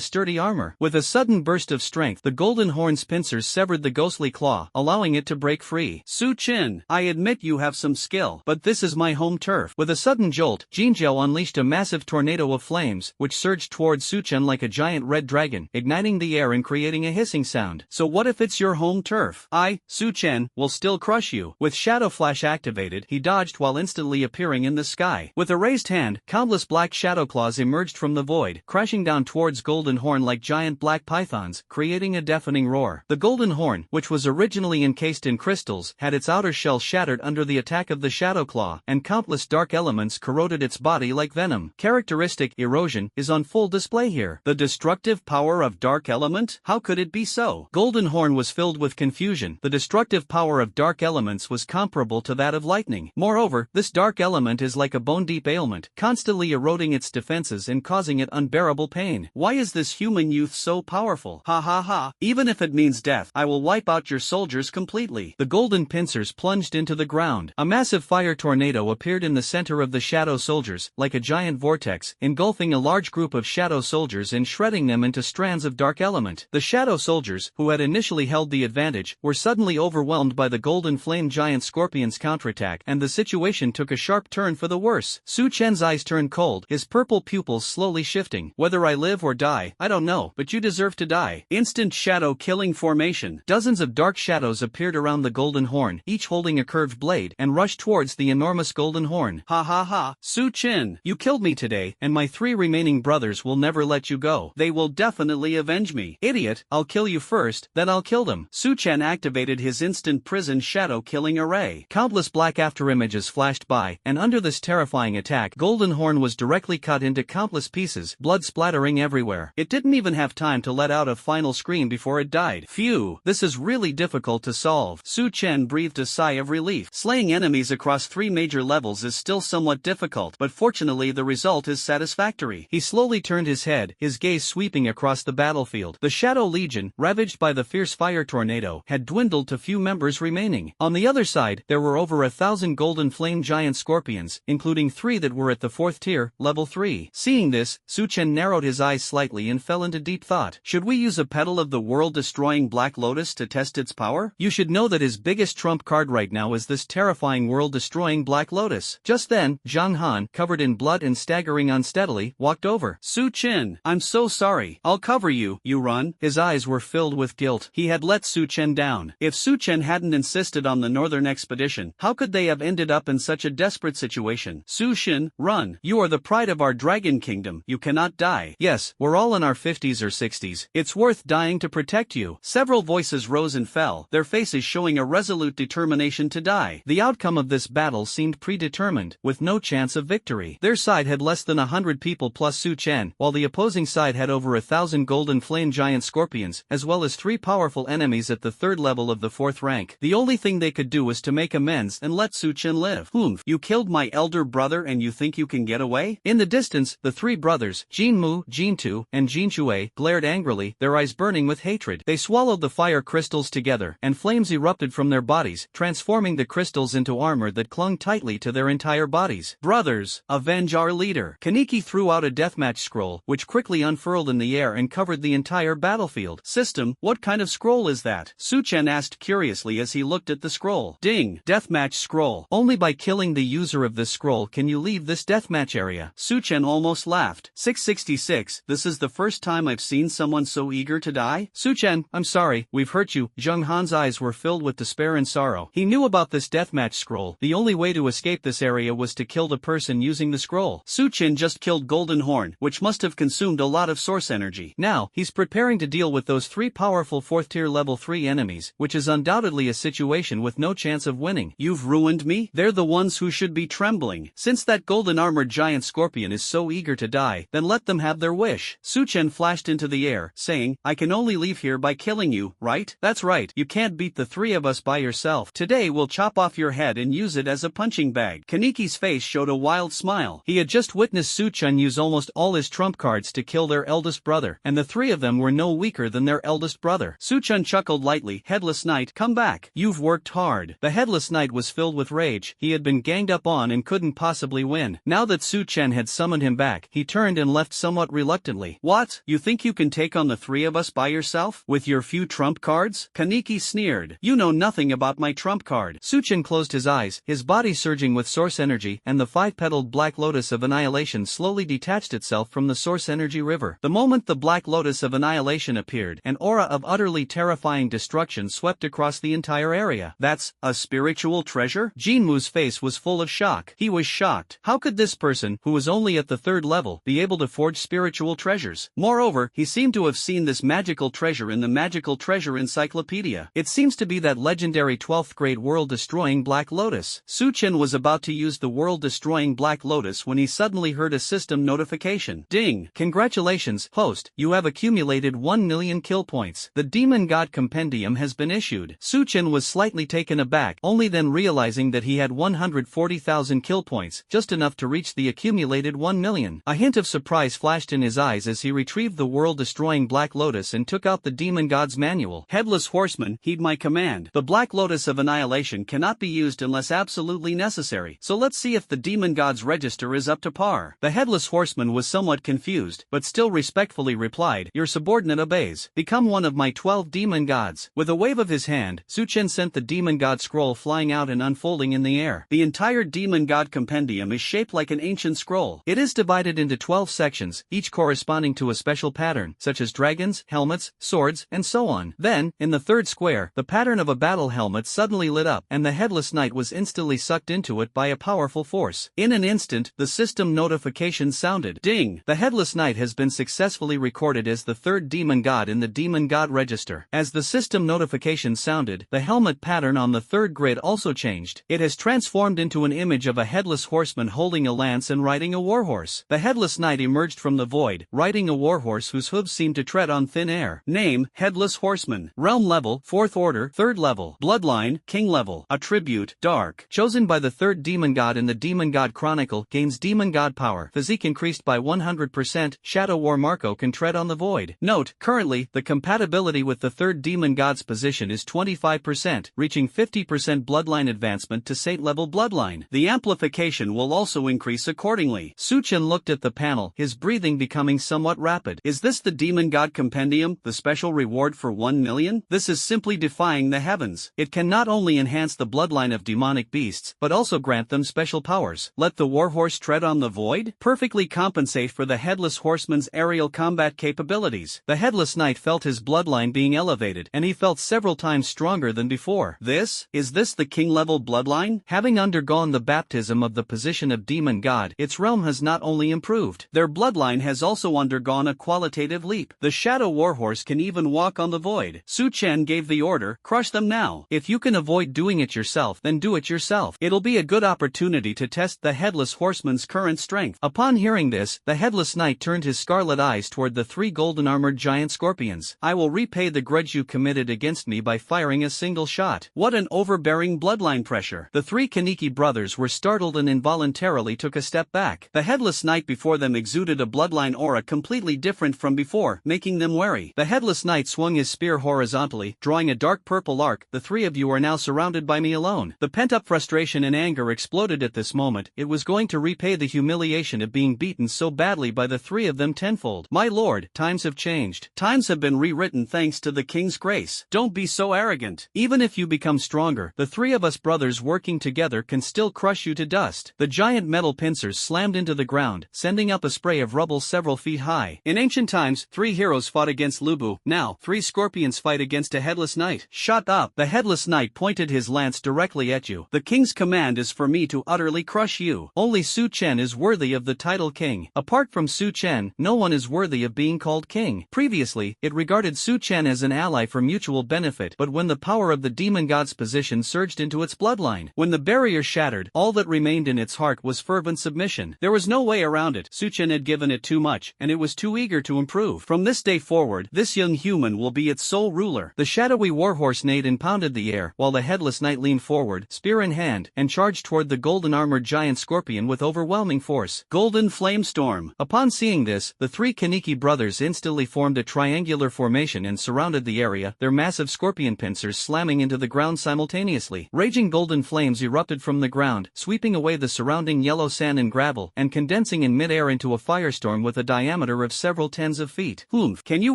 sturdy armor. With a sudden burst of strength, the Golden Horn's pincers severed the ghostly claw, allowing it to break free. Su Qin, I admit you have some skill, but this is my home turf. With a sudden jolt, Jinzhou unleashed a massive tornado of flames, which surged towards Su Qin like a giant red dragon, igniting the air and creating a hissing sound. So what if it's your home turf? I, Su Qin, will still crush you. With Shadow Flash activated, he dodged while instantly appearing in the sky. With a raised hand, countless black shadow claws emerged from the void, crashing down towards Golden Horn like giant black pythons, creating a deafening roar. The Golden Horn, which was originally encased in crystals, had its outer shell shattered under the attack of the Shadow Claw, and countless dark elements corroded its body like venom. Characteristic erosion is on full display here. The destructive power of dark element? How could it be so? Golden Horn was filled with confusion. The destructive power of dark elements was comparable to that of lightning. Moreover, this dark element is like a bone-deep ailment, constantly eroding its defenses and causing it unbearable pain. Why is this human youth so powerful? Ha ha ha. Even if it means death, I will wipe out your soldiers completely. The golden pincers plunged into the ground. A massive fire tornado appeared in the center of the shadow soldiers, like a giant vortex, engulfing a large group of shadow soldiers and shredding them into strands of dark element. The shadow soldiers, who had initially held the advantage, were suddenly overwhelmed by the golden flame giant scorpion's counterattack, and the situation took a sharp turn for the worse. Su Chen's eyes turned cold, his purple pupils slowly shifting. Whether I live or die, I don't know, but you deserve to die. Instant shadow killing formation. Dozens of dark shadows appeared around the Golden Horn, each holding a curved blade, and rushed towards the enormous Golden Horn. Ha ha ha. Su Qin, you killed me today, and my 3 remaining brothers will never let you go. They will definitely avenge me. Idiot, I'll kill you first, then I'll kill them. Su Chen activated his instant prison shadow killing array. Countless black afterimages flashed by, and under this terrifying attack, Golden Horn was directly cut into countless pieces, blood splattering everywhere. It didn't even have time to let out a final scream before it died. Phew, this is really difficult to solve. Su Chen breathed a sigh of relief. Slaying enemies across 3 major levels is still somewhat difficult, but fortunately the result is satisfactory. He slowly turned his head, his gaze sweeping across the battlefield. The Shadow Legion, ravaged by the fierce fire tornado, had dwindled to few members remaining. On the other side, there were over 1,000 golden flame giant scorpions, including 3 that were at the 4th tier, level 3. Seeing this, Su Chen narrowed his eyes slightly and fell into deep thought. Should we use a petal of the world-destroying Black Lotus to test its power? You should know that his biggest trump card right now is this terrifying world-destroying Black Lotus. Just then, Zhang Han, covered in blood and staggering unsteadily, walked over. Su Chen, I'm so sorry. I'll cover you, you run. His eyes were filled with guilt. He had let Su Chen down. If Su Chen hadn't insisted on the northern expedition, how could they have ended up in such a desperate situation? Su Shin, run. You are the pride of our dragon kingdom. You cannot die. Yes, we're all in our 50s or 60s. It's worth dying to protect you. Several voices rose and fell, their faces showing a resolute determination to die. The outcome of this battle seemed predetermined, with no chance of victory. Their side had less than 100 people plus Su Chen, while the opposing side had over 1,000 golden flame giant scorpions, as well as 3 powerful enemies at the 3rd level of the 4th rank. The only thing they could do was to make amends and let Su Chen live. You killed my elder brother and you think you can get away? In the distance, the 3 brothers, Jin Mu, Jin Tu, and Jin Shui, glared angrily, their eyes burning with hatred. They swallowed the fire crystals together, and flames erupted from their bodies, transforming the crystals into armor that clung tightly to their entire bodies. Brothers, avenge our leader. Kaneki threw out a deathmatch scroll, which quickly unfurled in the air and covered the entire battlefield. System, what kind of scroll is that? Su Chen asked curiously as he looked at the scroll. Ding, deathmatch scroll. Only by killing the user of this scroll can you leave this deathmatch area. Su Chen almost laughed. 666, this is the first time I've seen someone everyone so eager to die? Su-chen, I'm sorry, we've hurt you. Zheng Han's eyes were filled with despair and sorrow. He knew about this deathmatch scroll. The only way to escape this area was to kill the person using the scroll. Su-chen just killed Golden Horn, which must have consumed a lot of source energy. Now, he's preparing to deal with those 3 powerful 4th tier level 3 enemies, which is undoubtedly a situation with no chance of winning. You've ruined me? They're the ones who should be trembling. Since that golden armored giant scorpion is so eager to die, then let them have their wish. Su-chen flashed into the air, saying, I can only leave here by killing you, right? That's right, you can't beat the 3 of us by yourself. Today we'll chop off your head and use it as a punching bag. Kaniki's face showed a wild smile. He had just witnessed Su-chen use almost all his trump cards to kill their eldest brother, and the 3 of them were no weaker than their eldest brother. Su-chen chuckled lightly. Headless Knight, come back. You've worked hard. The Headless Knight was filled with rage. He had been ganged up on and couldn't possibly win. Now that Su-chen had summoned him back, he turned and left somewhat reluctantly. What? You think you can take on the 3 of us by yourself? With your few trump cards? Kaniki sneered. You know nothing about my trump card. Su-chen closed his eyes, his body surging with source energy, and the 5-petaled Black Lotus of Annihilation slowly detached itself from the source energy river. The moment the Black Lotus of Annihilation appeared, an aura of utterly terrifying destruction swept across the entire area. That's a spiritual treasure? Jinmu's face was full of shock. He was shocked. How could this person, who was only at the 3rd level, be able to forge spiritual treasures? Moreover, he seemed to have seen this magical treasure in the Magical Treasure Encyclopedia. It seems to be that legendary 12th grade world-destroying Black Lotus. Su-chen was about to use the world-destroying Black Lotus when he suddenly heard a system notification. Ding! Congratulations, host, you have accumulated 1 million kill points. The Demon God Compendium has been issued. Su-chen was slightly taken aback, only then realizing that he had 140,000 kill points, just enough to reach the accumulated 1 million. A hint of surprise flashed in his eyes as he retrieved the world-destroying Black Lotus and took out the Demon God's manual. Headless Horseman, heed my command. The Black Lotus of Annihilation cannot be used unless absolutely necessary, so let's see if the Demon God's register is up to par. The Headless Horseman was somewhat confused, but still respectfully replied, Your subordinate obeys. Become one of my 12 demon gods. With a wave of his hand, Su-chen sent the Demon God scroll flying out and unfolding in the air. The entire Demon God Compendium is shaped like an ancient scroll. It is divided into 12 sections, each corresponding to a special pattern, such as dragons, helmets, swords, and so on. Then, in the 3rd square, the pattern of a battle helmet suddenly lit up, and the Headless Knight was instantly sucked into it by a powerful force. In an instant, the system notification sounded. Ding! The Headless Knight has been successfully recorded as the 3rd demon god in the Demon God Register. As the system notification sounded, the helmet pattern on the 3rd grid also changed. It has transformed into an image of a headless horseman holding a lance and riding a warhorse. The Headless Knight emerged from the void, riding a warhorse whose hooves seemed to tread on thin air. Name, Headless Horseman. Realm level, 4th order, 3rd level. Bloodline, King level. Attribute, Dark. Chosen by the 3rd demon god in the Demon God Chronicle, gains demon god power. Physique increased by 100%, Shadow War Marco can tread on the void. Note, currently, the compatibility with the 3rd demon god's position is 25%, reaching 50% bloodline advancement to Saint level bloodline. The amplification will also increase accordingly. Su-chen looked at the panel, his breathing becoming somewhat rapid. Is this the Demon God Compendium, the special reward for 1 million? This is simply defying the heavens. It can not only enhance the bloodline of demonic beasts, but also grant them special powers. Let the warhorse tread on the void? Perfectly compensate for the Headless Horseman's aerial combat capabilities. The Headless Knight felt his bloodline being elevated, and he felt several times stronger than before. Is this the king level bloodline? Having undergone the baptism of the position of demon god, its realm has not only improved. Their bloodline has also undergone a qualitative leap. The Shadow Warhorse can even walk on the void. Su-chen gave the order, crush them now. If you can avoid doing it yourself, then do it yourself. It'll be a good opportunity to test the Headless Horseman's current strength. Upon hearing this, the Headless Knight turned his scarlet eyes toward the 3 golden armored giant scorpions. I will repay the grudge you committed against me by firing a single shot. What an overbearing bloodline pressure. The 3 Kaneki brothers were startled and involuntarily took a step back. The Headless Knight before them exuded a bloodline aura completely different from before, making them wary. The Headless Knight swung his spear horizontally, drawing a dark purple arc. The 3 of you are now surrounded by me alone. The pent-up frustration and anger exploded at this moment. It was going to repay the humiliation of being beaten so badly by the 3 of them tenfold. My lord, times have changed. Times have been rewritten thanks to the king's grace. Don't be so arrogant. Even if you become stronger, the 3 of us brothers working together can still crush you to dust. The giant metal pincers slammed into the ground, sending up a spray of rubble several feet high. In ancient times, 3 heroes fought against Lubu, now 3 scorpions fight against a headless knight. Shut up! The headless knight pointed his lance directly at you. The king's command is for me to utterly crush you. Only Su Chen is worthy of the title king. Apart from Su Chen, no one is worthy of being called king. Previously, it regarded Su Chen as an ally for mutual benefit, but when the power of the demon god's position surged into its bloodline, when the barrier shattered, all that remained in its heart was fervent submission. There was no way around it. Su Chen had given it too much, and it was too eager to improve. From this day forward, this young human will be its sole ruler. The shadowy warhorse neighed and pounded the air, while the headless knight leaned forward, spear in hand, and charged toward the golden-armored giant scorpion with overwhelming force. Golden Flame Storm. Upon seeing this, the 3 Kaneki brothers instantly formed a triangular formation and surrounded the area, their massive scorpion pincers slamming into the ground simultaneously. Raging golden flames erupted from the ground, sweeping away the surrounding yellow sand and gravel, and condensing in mid-air into a firestorm with a diameter of several tens of feet. Can you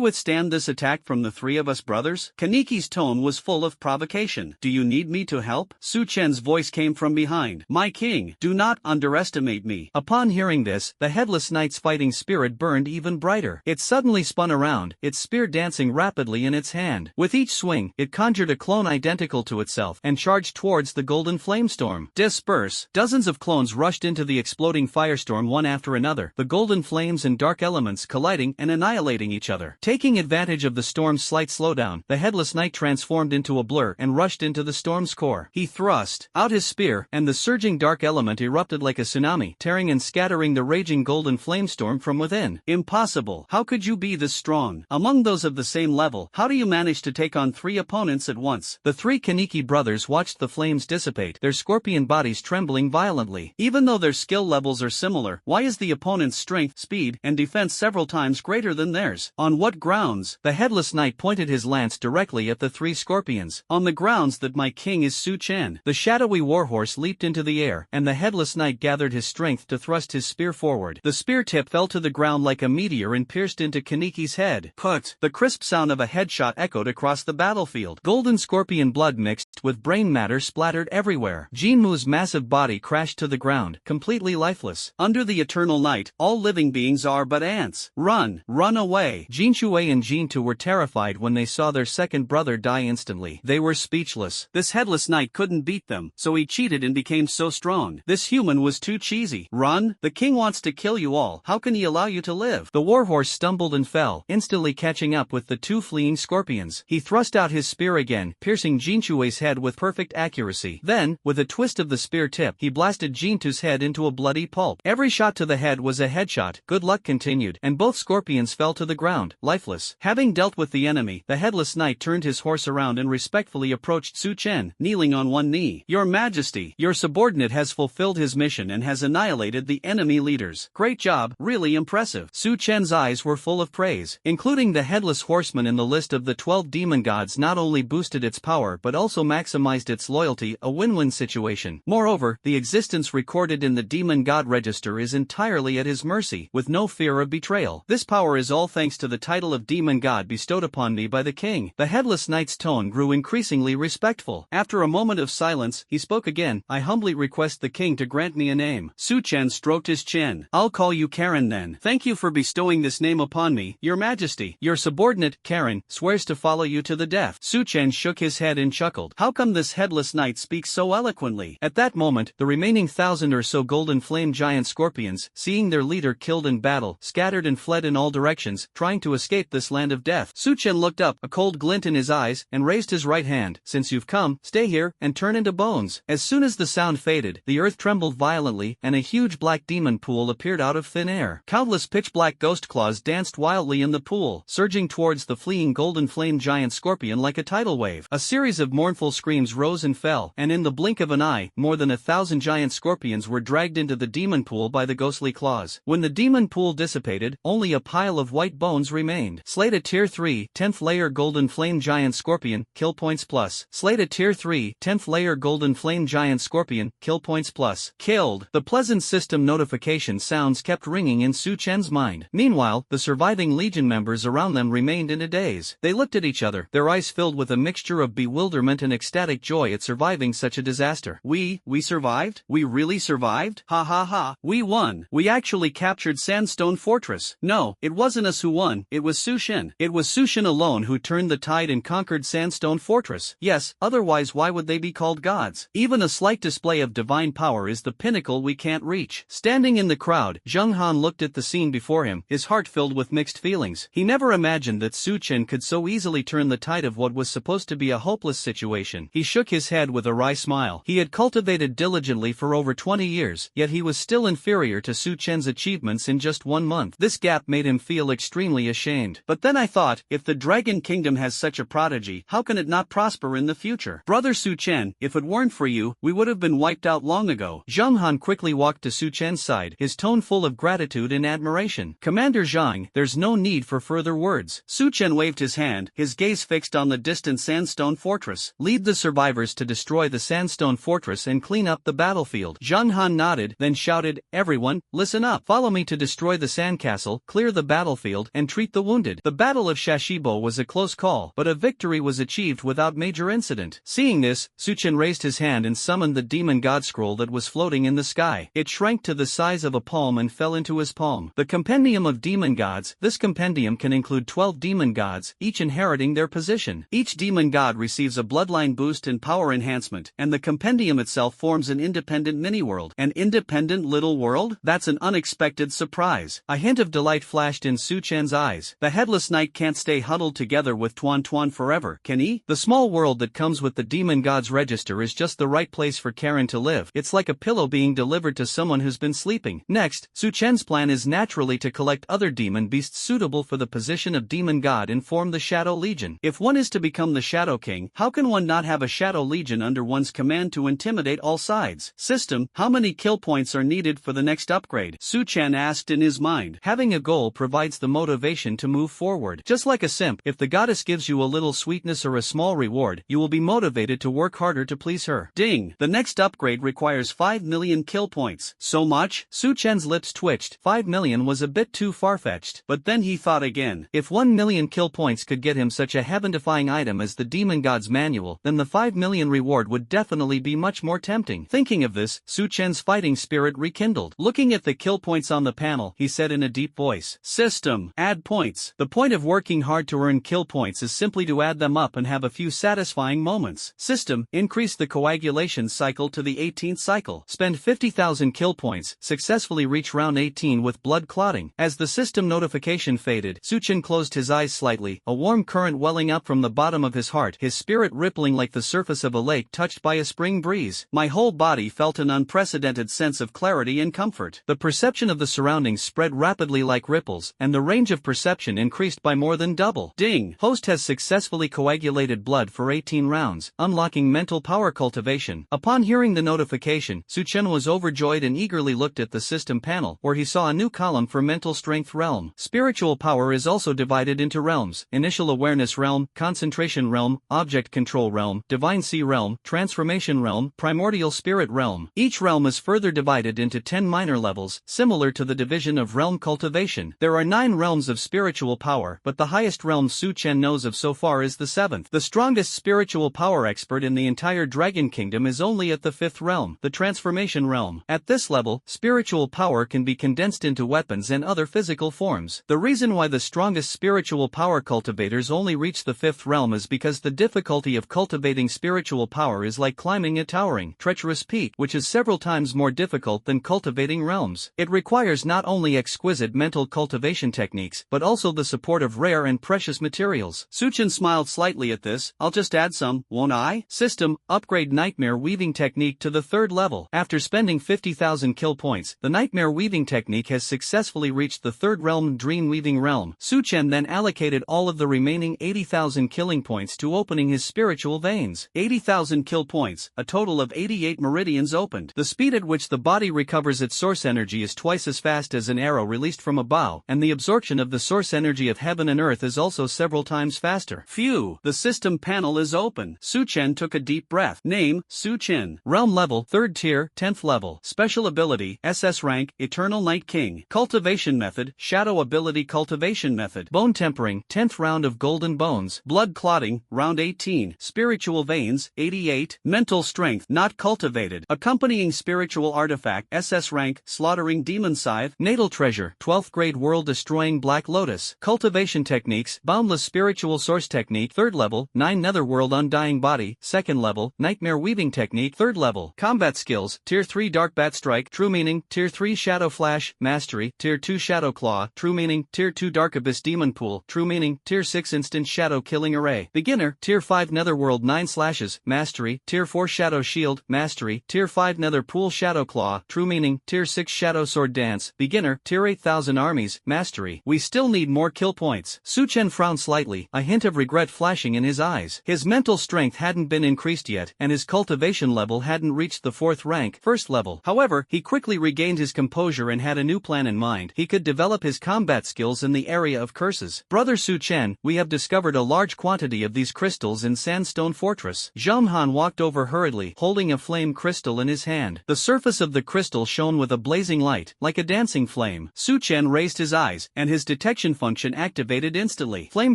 withstand this attack from the 3 of us brothers? Kaneki's tone was full of provocation. Do you need me to help? Su Chen's voice came from behind. My king, do not underestimate me. Upon hearing this, the headless knight's fighting spirit burned even brighter. It suddenly spun around, its spear dancing rapidly in its hand. With each swing, it conjured a clone identical to itself and charged towards the golden flamestorm. Disperse! Dozens of clones rushed into the exploding firestorm one after another, the golden flames and dark elements colliding and annihilating each other. Taking advantage of the storm's slight slowdown, the headless knight transformed into a blur and rushed into the storm's core. He thrust out his spear, and the surging dark element erupted like a tsunami, tearing and scattering the raging golden flamestorm from within. Impossible! How could you be this strong? Among those of the same level, how do you manage to take on 3 opponents at once? The 3 Kaneki brothers watched the flames dissipate, their scorpion bodies trembling violently. Even though their skill levels are similar, why is the opponent's strength, speed, and defense several times greater than theirs? On what grounds? The headless knight pointed his lance directly at the 3 scorpions. On the grounds that my king is Su Chen. The shadowy warhorse leaped into the air, and the headless knight gathered his strength to thrust his spear forward. The spear tip fell to the ground like a meteor and pierced into Kaneki's head. Put! The crisp sound of a headshot echoed across the battlefield. Golden scorpion blood mixed with brain matter splattered everywhere. Jinmu's massive body crashed to the ground, completely lifeless. Under the eternal night, all living beings are but ants. Run! Run away! Jinshui and Jintu were terrified when they saw their second brother die instantly. They were speechless. This headless knight couldn't beat them, so he cheated and became so strong. This human was too cheesy. Run! The king wants to kill you all. How can he allow you to live? The warhorse stumbled and fell, instantly catching up with the 2 fleeing scorpions. He thrust out his spear again, piercing Jinshui's head with perfect accuracy. Then, with a twist of the spear tip, he blasted Jintu's head into a bloody pulp. Every shot to the head was a headshot. Good luck continued, and both scorpions fell to the ground, lifeless. Having dealt with the enemy, the headless knight turned his horse around and respectfully approached Su Chen, kneeling on one knee. Your Majesty, your subordinate has fulfilled his mission and has annihilated the enemy leaders. Great job, really impressive. Su Chen's eyes were full of praise. Including the headless horseman in the list of the 12 demon gods not only boosted its power but also maximized its loyalty, a win-win situation. Moreover, the existence recorded in the demon god register is entirely at his mercy, with no fear of betrayal. This power is all thanks to the title of demon god bestowed upon me by the king. The headless knight's tone grew increasingly respectful. After a moment of silence, he spoke again. I humbly request the king to grant me a name. Su Chen stroked his chin. I'll call you Karen then. Thank you for bestowing this name upon me, your majesty. Your subordinate, Karen, swears to follow you to the death. Su Chen shook his head and chuckled. How come this headless knight speaks so eloquently? At that moment, the remaining 1,000 or so golden flame giant scorpions, seeing their leader killed in battle, scattered and fled in all directions, trying to escape this land of death. Su Chen looked up, a cold glint in his eyes, and raised his right hand. Since you've come, stay here, and turn into bones. As soon as the sound faded, the earth trembled violently, and a huge black demon pool appeared out of thin air. Countless pitch-black ghost claws danced wildly in the pool, surging towards the fleeing golden flame giant scorpion like a tidal wave. A series of mournful screams rose and fell, and in the blink of an eye, more than 1,000 giant scorpions were dragged into the demon pool by the ghostly claws. When the demon pool dissipated, only a pile of white bones remained. Slate a Tier 3, 10th layer golden flame giant scorpion, kill points plus. Slate a Tier 3, 10th layer golden flame giant scorpion, kill points plus. Killed. The pleasant system notification sounds kept ringing in Su Chen's mind. Meanwhile, the surviving legion members around them remained in a daze. They looked at each other, their eyes filled with a mixture of bewilderment and ecstatic joy at surviving such a disaster. We survived? We really survived? Ha ha ha. We won. We actually captured Sandstone Fortress. No, it wasn't a us who won. It was Su Shen. It was Su Shen alone who turned the tide and conquered Sandstone Fortress. Yes, otherwise why would they be called gods? Even a slight display of divine power is the pinnacle we can't reach. Standing in the crowd, Zheng Han looked at the scene before him, his heart filled with mixed feelings. He never imagined that Su Chen could so easily turn the tide of what was supposed to be a hopeless situation. He shook his head with a wry smile. He had cultivated diligently for over 20 years, yet he was still inferior to Su Chen's achievements in just 1 month. This gap made him feel extremely ashamed. But then I thought, if the Dragon Kingdom has such a prodigy, how can it not prosper in the future? Brother Su Chen, if it weren't for you, we would have been wiped out long ago. Zheng Han quickly walked to Su Chen's side, his tone full of gratitude and admiration. Commander Zhang, there's no need for further words. Su Chen waved his hand, his gaze fixed on the distant sandstone fortress. Lead the survivors to destroy the sandstone fortress and clean up the battlefield. Zheng Han nodded, then shouted, everyone, listen up. Follow me to destroy the sandcastle, clear the battlefield, and treat the wounded. The Battle of Shashibo was a close call, but a victory was achieved without major incident. Seeing this, Su Chen raised his hand and summoned the demon god scroll that was floating in the sky. It shrank to the size of a palm and fell into his palm. The Compendium of Demon Gods. This compendium can include 12 demon gods, each inheriting their position. Each demon god receives a bloodline boost and power enhancement, and the compendium itself forms an independent mini-world. An independent little world? That's an unexpected surprise. A hint of delight flashed in Su Chen's eyes. The headless knight can't stay huddled together with Tuan Tuan forever, can he? The small world that comes with the demon god's register is just the right place for Karen to live. It's like a pillow being delivered to someone who's been sleeping. Next, Su Chen's plan is naturally to collect other demon beasts suitable for the position of demon god and form the Shadow Legion. If one is to become the Shadow King, how can one not have a Shadow Legion under one's command to intimidate all sides? System, how many kill points are needed for the next upgrade? Su Chen asked in his mind. Having a goal provides the motivation to move forward. Just like a simp, if the goddess gives you a little sweetness or a small reward, you will be motivated to work harder to please her. Ding! The next upgrade requires 5 million kill points. So much? Su Chen's lips twitched. 5 million was a bit too far-fetched. But then he thought again. If 1 million kill points could get him such a heaven-defying item as the Demon God's Manual, then the 5 million reward would definitely be much more tempting. Thinking of this, Su Chen's fighting spirit rekindled. Looking at the kill points on the panel, he said in a deep voice. System, add points. The point of working hard to earn kill points is simply to add them up and have a few satisfying moments. System, increase the coagulation cycle to the 18th cycle. Spend 50,000 kill points, successfully reach round 18 with blood clotting. As the system notification faded, Su Chen closed his eyes slightly, a warm current welling up from the bottom of his heart, his spirit rippling like the surface of a lake touched by a spring breeze. My whole body felt an unprecedented sense of clarity and comfort. The perception of the surroundings spread rapidly like ripples, and the range of perception increased by more than double. Ding! Host has successfully coagulated blood for 18 rounds, unlocking mental power cultivation. Upon hearing the notification, Su Chen was overjoyed and eagerly looked at the system panel, where he saw a new column for mental strength realm. Spiritual power is also divided into realms: initial awareness realm, concentration realm, object control realm, divine sea realm, transformation realm, primordial spirit realm. Each realm is further divided into 10 minor levels, similar to the division of realm cultivation. There are 9 realms of spiritual power, but the highest realm Su Chen knows of so far is the 7th. The strongest spiritual power expert in the entire Dragon Kingdom is only at the 5th realm, the transformation realm. At this level, spiritual power can be condensed into weapons and other physical forms. The reason why the strongest spiritual power cultivators only reach the 5th realm is because the difficulty of cultivating spiritual power is like climbing a towering, treacherous peak, which is several times more difficult than cultivating realms. It requires not only exquisite mental cultivation techniques, but also the support of rare and precious materials. Su Chen smiled slightly at this. I'll just add some, won't I? System, upgrade nightmare weaving technique to the 3rd level. After spending 50,000 kill points, the nightmare weaving technique has successfully reached the 3rd realm, dream weaving realm. Su Chen then allocated all of the remaining 80,000 killing points to opening his spiritual veins. 80,000 kill points, a total of 88 meridians opened. The speed at which the body recovers its source energy is twice as fast as an arrow released from a bow, and the absorption of the source energy of heaven and earth is also several times faster. Phew, the system panel is open. Su Chen took a deep breath. Name, Su Chen. Realm level, 3rd tier, 10th level. Special ability, SS rank, Eternal Night King. Cultivation method, Shadow Ability Cultivation Method. Bone tempering, 10th round of golden bones. Blood clotting, round 18. Spiritual veins, 88. Mental strength, not cultivated. Accompanying spiritual artifact, SS rank, Slaughtering Demon Scythe. Natal treasure, 12th grade world destroying Swaying Black Lotus. Cultivation Techniques. Boundless Spiritual Source Technique 3rd level, 9 Netherworld Undying Body 2nd level, Nightmare Weaving Technique 3rd level. Combat Skills. Tier 3 Dark Bat Strike True Meaning. Tier 3 Shadow Flash Mastery. Tier 2 Shadow Claw True Meaning. Tier 2 Dark Abyss Demon Pool True Meaning. Tier 6 Instant Shadow Killing Array Beginner. Tier 5 Netherworld 9 Slashes Mastery. Tier 4 Shadow Shield Mastery. Tier 5 Nether Pool Shadow Claw True Meaning. Tier 6 Shadow Sword Dance Beginner. Tier 8000 Armies Mastery. We still need more kill points. Su Chen frowned slightly, a hint of regret flashing in his eyes. His mental strength hadn't been increased yet, and his cultivation level hadn't reached the 4th rank, 1st level. However, he quickly regained his composure and had a new plan in mind. He could develop his combat skills in the area of curses. Brother Su Chen, we have discovered a large quantity of these crystals in Sandstone Fortress. Zhang Han walked over hurriedly, holding a flame crystal in his hand. The surface of the crystal shone with a blazing light, like a dancing flame. Su Chen raised his eyes, and his detection function activated instantly. Flame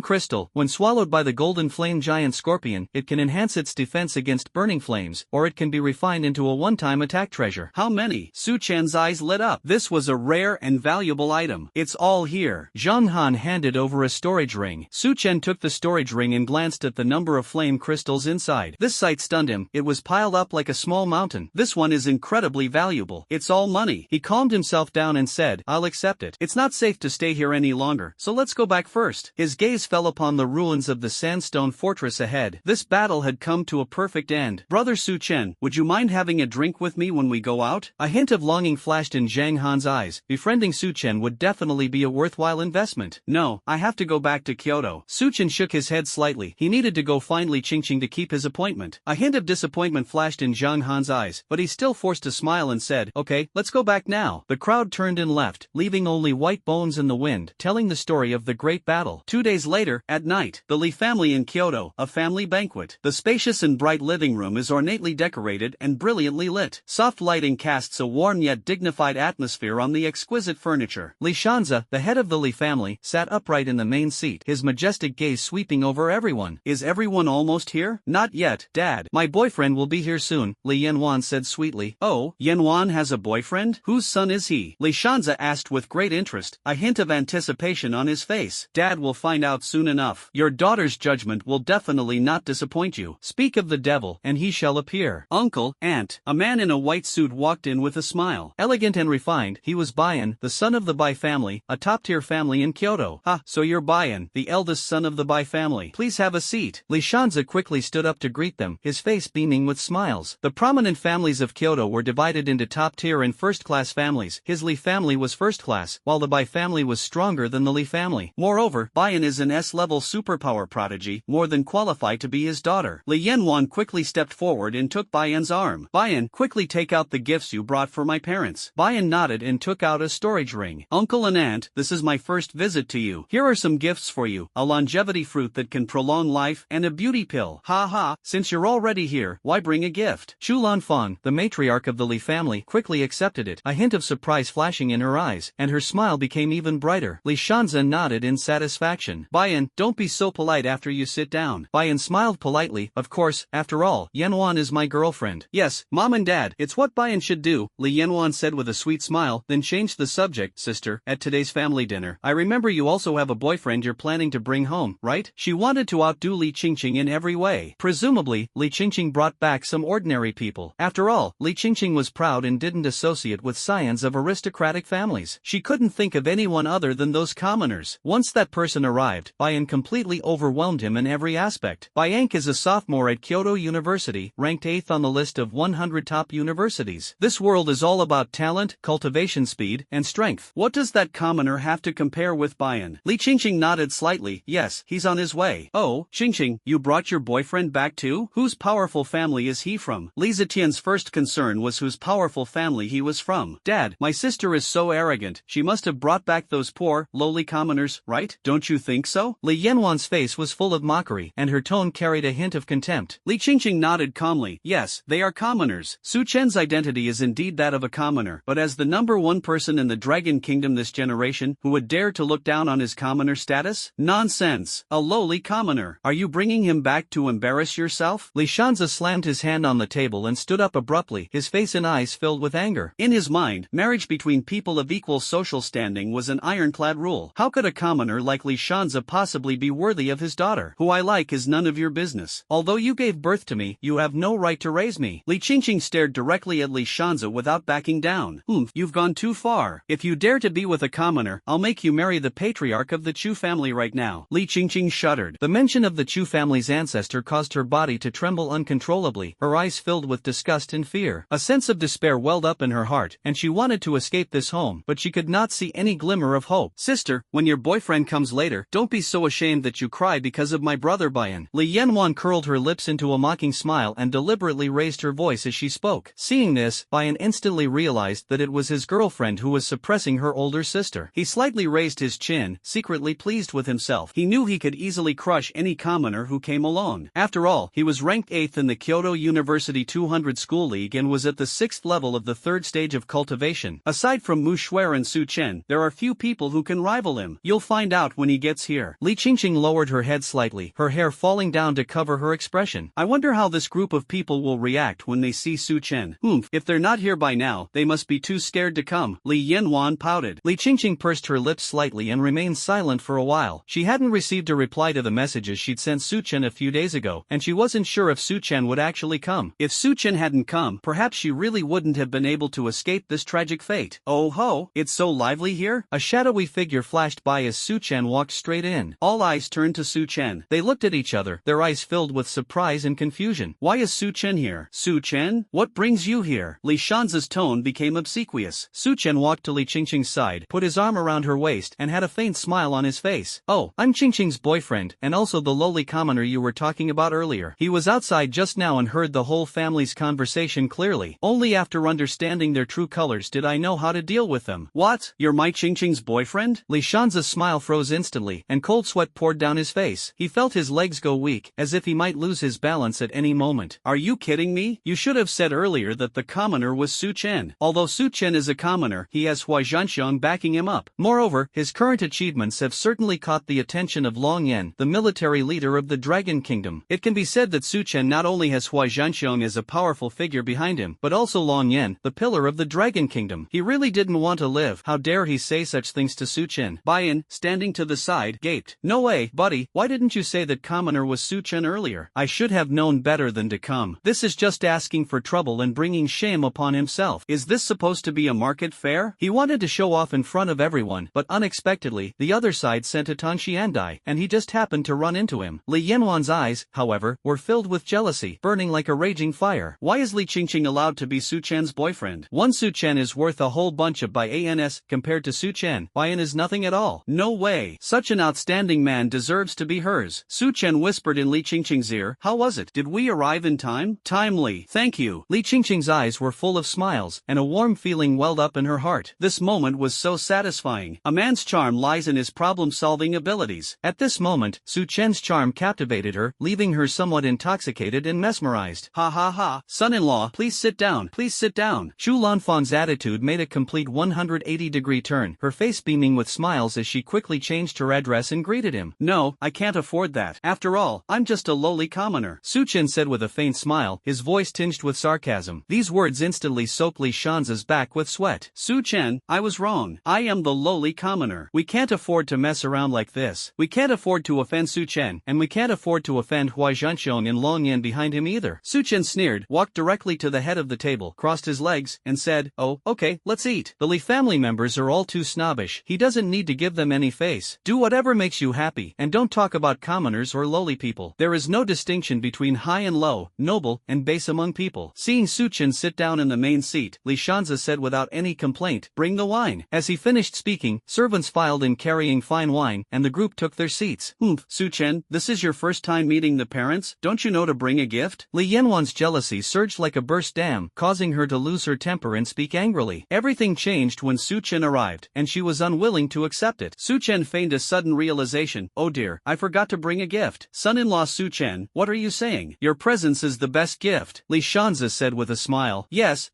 crystal. When swallowed by the golden flame giant scorpion, it can enhance its defense against burning flames, or it can be refined into a one-time attack treasure. How many? Su Chen's eyes lit up. This was a rare and valuable item. It's all here. Zhang Han handed over a storage ring. Su Chen took the storage ring and glanced at the number of flame crystals inside. This sight stunned him. It was piled up like a small mountain. This one is incredibly valuable. It's all money. He calmed himself down and said, I'll accept it. It's not safe to stay here any longer, so let's go back first. His gaze fell upon the ruins of the sandstone fortress ahead. This battle had come to a perfect end. Brother Su Chen, would you mind having a drink with me when we go out? A hint of longing flashed in Zhang Han's eyes. Befriending Su Chen would definitely be a worthwhile investment. No, I have to go back to Kyoto. Su Chen shook his head slightly. He needed to go find Li Qingqing to keep his appointment. A hint of disappointment flashed in Zhang Han's eyes, but he still forced a smile and said, okay, let's go back now. The crowd turned and left, leaving only white bones in the wind, telling the story of the great battle. 2 days later, at night, the Li family in Kyoto, a family banquet. The spacious and bright living room is ornately decorated and brilliantly lit. Soft lighting casts a warm yet dignified atmosphere on the exquisite furniture. Li Shanze, the head of the Li family, sat upright in the main seat, his majestic gaze sweeping over everyone. Is everyone almost here? Not yet, Dad. My boyfriend will be here soon, Li Yanwan said sweetly. Oh, Yanwan has a boyfriend? Whose son is he? Li Shanze asked with great interest, a hint of anticipation on his face. Dad will find out soon enough. Your daughter's judgment will definitely not disappoint you. Speak of the devil, and he shall appear. Uncle, aunt. A man in a white suit walked in with a smile. Elegant and refined, he was Bayan, the son of the Bai family, a top-tier family in Kyoto. Ha, so you're Bayan, the eldest son of the Bai family. Please have a seat. Li Shanze quickly stood up to greet them, his face beaming with smiles. The prominent families of Kyoto were divided into top-tier and first-class families. His Li family was first-class, while the Bai family was stronger than the Li family. Moreover, Bayan is an S-level superpower prodigy, more than qualified to be his daughter. Li Yanwan quickly stepped forward and took Bayan's arm. Bayan, quickly take out the gifts you brought for my parents. Bayan nodded and took out a storage ring. Uncle and aunt, this is my first visit to you. Here are some gifts for you, a longevity fruit that can prolong life and a beauty pill. Ha ha, since you're already here, why bring a gift? Chu Lanfang, the matriarch of the Li family, quickly accepted it, a hint of surprise flashing in her eyes, and her smile became even brighter. Li Shanze nodded in satisfaction. Bayan, don't be so polite after you sit down. Bayan smiled politely. Of course, after all, Yanwan is my girlfriend. Yes, Mom and Dad, it's what Bayan should do, Li Yanwan said with a sweet smile, then changed the subject. Sister, at today's family dinner, I remember you also have a boyfriend you're planning to bring home, right? She wanted to outdo Li Qingqing in every way. Presumably, Li Qingqing brought back some ordinary people. After all, Li Qingqing was proud and didn't associate with scions of aristocratic families. She couldn't think of anyone other than those commoners. Once that person arrived, Bayan completely overwhelmed him in every aspect. Bayank is a sophomore at Kyoto University, ranked 8th on the list of 100 top universities. This world is all about talent, cultivation speed, and strength. What does that commoner have to compare with Bayan? Li Qingqing nodded slightly. Yes, he's on his way. Oh, Qingqing, you brought your boyfriend back too? Whose powerful family is he from? Li Zetian's first concern was whose powerful family he was from. Dad, my sister is so arrogant, she must have brought back those poor, lowly commoners, right? Don't you think so? Li Yanwan's face was full of mockery, and her tone carried a hint of contempt. Li Qingqing nodded calmly. Yes, they are commoners. Su Chen's identity is indeed that of a commoner, but as the #1 person in the Dragon Kingdom this generation, who would dare to look down on his commoner status? Nonsense! A lowly commoner. Are you bringing him back to embarrass yourself? Li Shanze slammed his hand on the table and stood up abruptly, his face and eyes filled with anger. In his mind, marriage between people of equal social standing was an iron ironclad rule. How could a commoner like Li Shanzi possibly be worthy of his daughter? Who I like is none of your business. Although you gave birth to me, you have no right to raise me. Li Qingqing stared directly at Li Shanzi without backing down. You've gone too far. If you dare to be with a commoner, I'll make you marry the patriarch of the Chu family right now. Li Qingqing shuddered. The mention of the Chu family's ancestor caused her body to tremble uncontrollably, her eyes filled with disgust and fear. A sense of despair welled up in her heart, and she wanted to escape this home, but she could not see any glimmer of hope. Sister, when your boyfriend comes later, don't be so ashamed that you cry because of my brother Bayan. Li Yanwan curled her lips into a mocking smile and deliberately raised her voice as she spoke. Seeing this, Bayan instantly realized that it was his girlfriend who was suppressing her older sister. He slightly raised his chin, secretly pleased with himself. He knew he could easily crush any commoner who came along. After all, he was ranked 8th in the Kyoto University 200 School League and was at the 6th level of the 3rd stage of cultivation. Aside from Mu Shuer and Su Chen, there are few people who can rival him. You'll find out when he gets here. Li Qingqing lowered her head slightly, her hair falling down to cover her expression. I wonder how this group of people will react when they see Su Chen. If they're not here by now, they must be too scared to come. Li Yanwan pouted. Li Qingqing pursed her lips slightly and remained silent for a while. She hadn't received a reply to the messages she'd sent Su Chen a few days ago, and she wasn't sure if Su Chen would actually come. If Su Chen hadn't come, perhaps she really wouldn't have been able to escape this tragic fate. Oh ho, it's so lively here? A shadowy figure flashed by as Su Chen walked straight in. All eyes turned to Su Chen. They looked at each other, their eyes filled with surprise and confusion. Why is Su Chen here? Su Chen? What brings you here? Li Shanzi's tone became obsequious. Su Chen walked to Li Qingqing's side, put his arm around her waist, and had a faint smile on his face. Oh, I'm Qingqing's boyfriend, and also the lowly commoner you were talking about earlier. He was outside just now and heard the whole family's conversation clearly. Only after understanding their true colors did I know how to deal with them. What? You're my Qingqing's boyfriend? Li Shanzi's smile froze instantly, and cold sweat poured down his face. He felt his legs go weak, as if he might lose his balance at any moment. Are you kidding me? You should have said earlier that the commoner was Su Chen. Although Su Chen is a commoner, he has Hua Zhanxiong backing him up. Moreover, his current achievements have certainly caught the attention of Long Yan, the military leader of the Dragon Kingdom. It can be said that Su Chen not only has Hua Zhanxiong as a powerful figure behind him, but also Long Yan, the pillar of the Dragon Kingdom. He really didn't want to live. How dare he say such things to Su Chen? Bayan, standing to the side, gaped. No way, buddy, why didn't you say that commoner was Su Chen earlier? I should have known better than to come. This is just asking for trouble and bringing shame upon himself. Is this supposed to be a market fair? He wanted to show off in front of everyone, but unexpectedly, the other side sent a Tang Xiandai, and he just happened to run into him. Li Yanwan's eyes, however, were filled with jealousy, burning like a raging fire. Why is Li Qingqing allowed to be Su Chen's boyfriend? One Su Chen is worth a whole bunch of Bans compared to Su Chen. Bayan is nothing at all. No way. Such an outstanding man deserves to be hers. Su Chen whispered in Li Qingqing's ear. How was it? Did we arrive in time? Timely. Thank you. Li Qingqing's eyes were full of smiles, and a warm feeling welled up in her heart. This moment was so satisfying. A man's charm lies in his problem-solving abilities. At this moment, Su Chen's charm captivated her, leaving her somewhat intoxicated and mesmerized. Ha ha ha. Son-in-law, please sit down. Please sit down. Chu Lanfang's attitude made a complete 180-degree turn, her face beaming with smiles as she quickly changed her address and greeted him. No, I can't afford that. After all, I'm just a lowly commoner. Su Chen said with a faint smile, his voice tinged with sarcasm. These words instantly soaked Li Shanzi's back with sweat. Su Chen, I was wrong. I am the lowly commoner. We can't afford to mess around like this. We can't afford to offend Su Chen, and we can't afford to offend Hua Zhanxiong and Long Yan behind him either. Su Chen sneered, walked directly to the head of the table, crossed his legs, and said, oh, okay, let's eat. The Li family members are all too snobbish. He doesn't need to give them any face. Do whatever makes you happy, and don't talk about commoners or lowly people. There is no distinction between high and low, noble and base among people. Seeing Su Chen sit down in the main seat, Li Shanzi said without any complaint, bring the wine. As he finished speaking, servants filed in carrying fine wine, and the group took their seats. Su Chen, this is your first time meeting the parents? Don't you know to bring a gift? Li Yanwan's jealousy surged like a burst dam, causing her to lose her temper and speak angrily. Everything changed when Su Chen arrived, and she was unwilling to accept it. Su Chen feigned a sudden realization. Oh dear, I forgot to bring a gift. Son-in-law Su Chen, what are you saying? Your presence is the best gift. Li Shanzi said with a smile. Yes,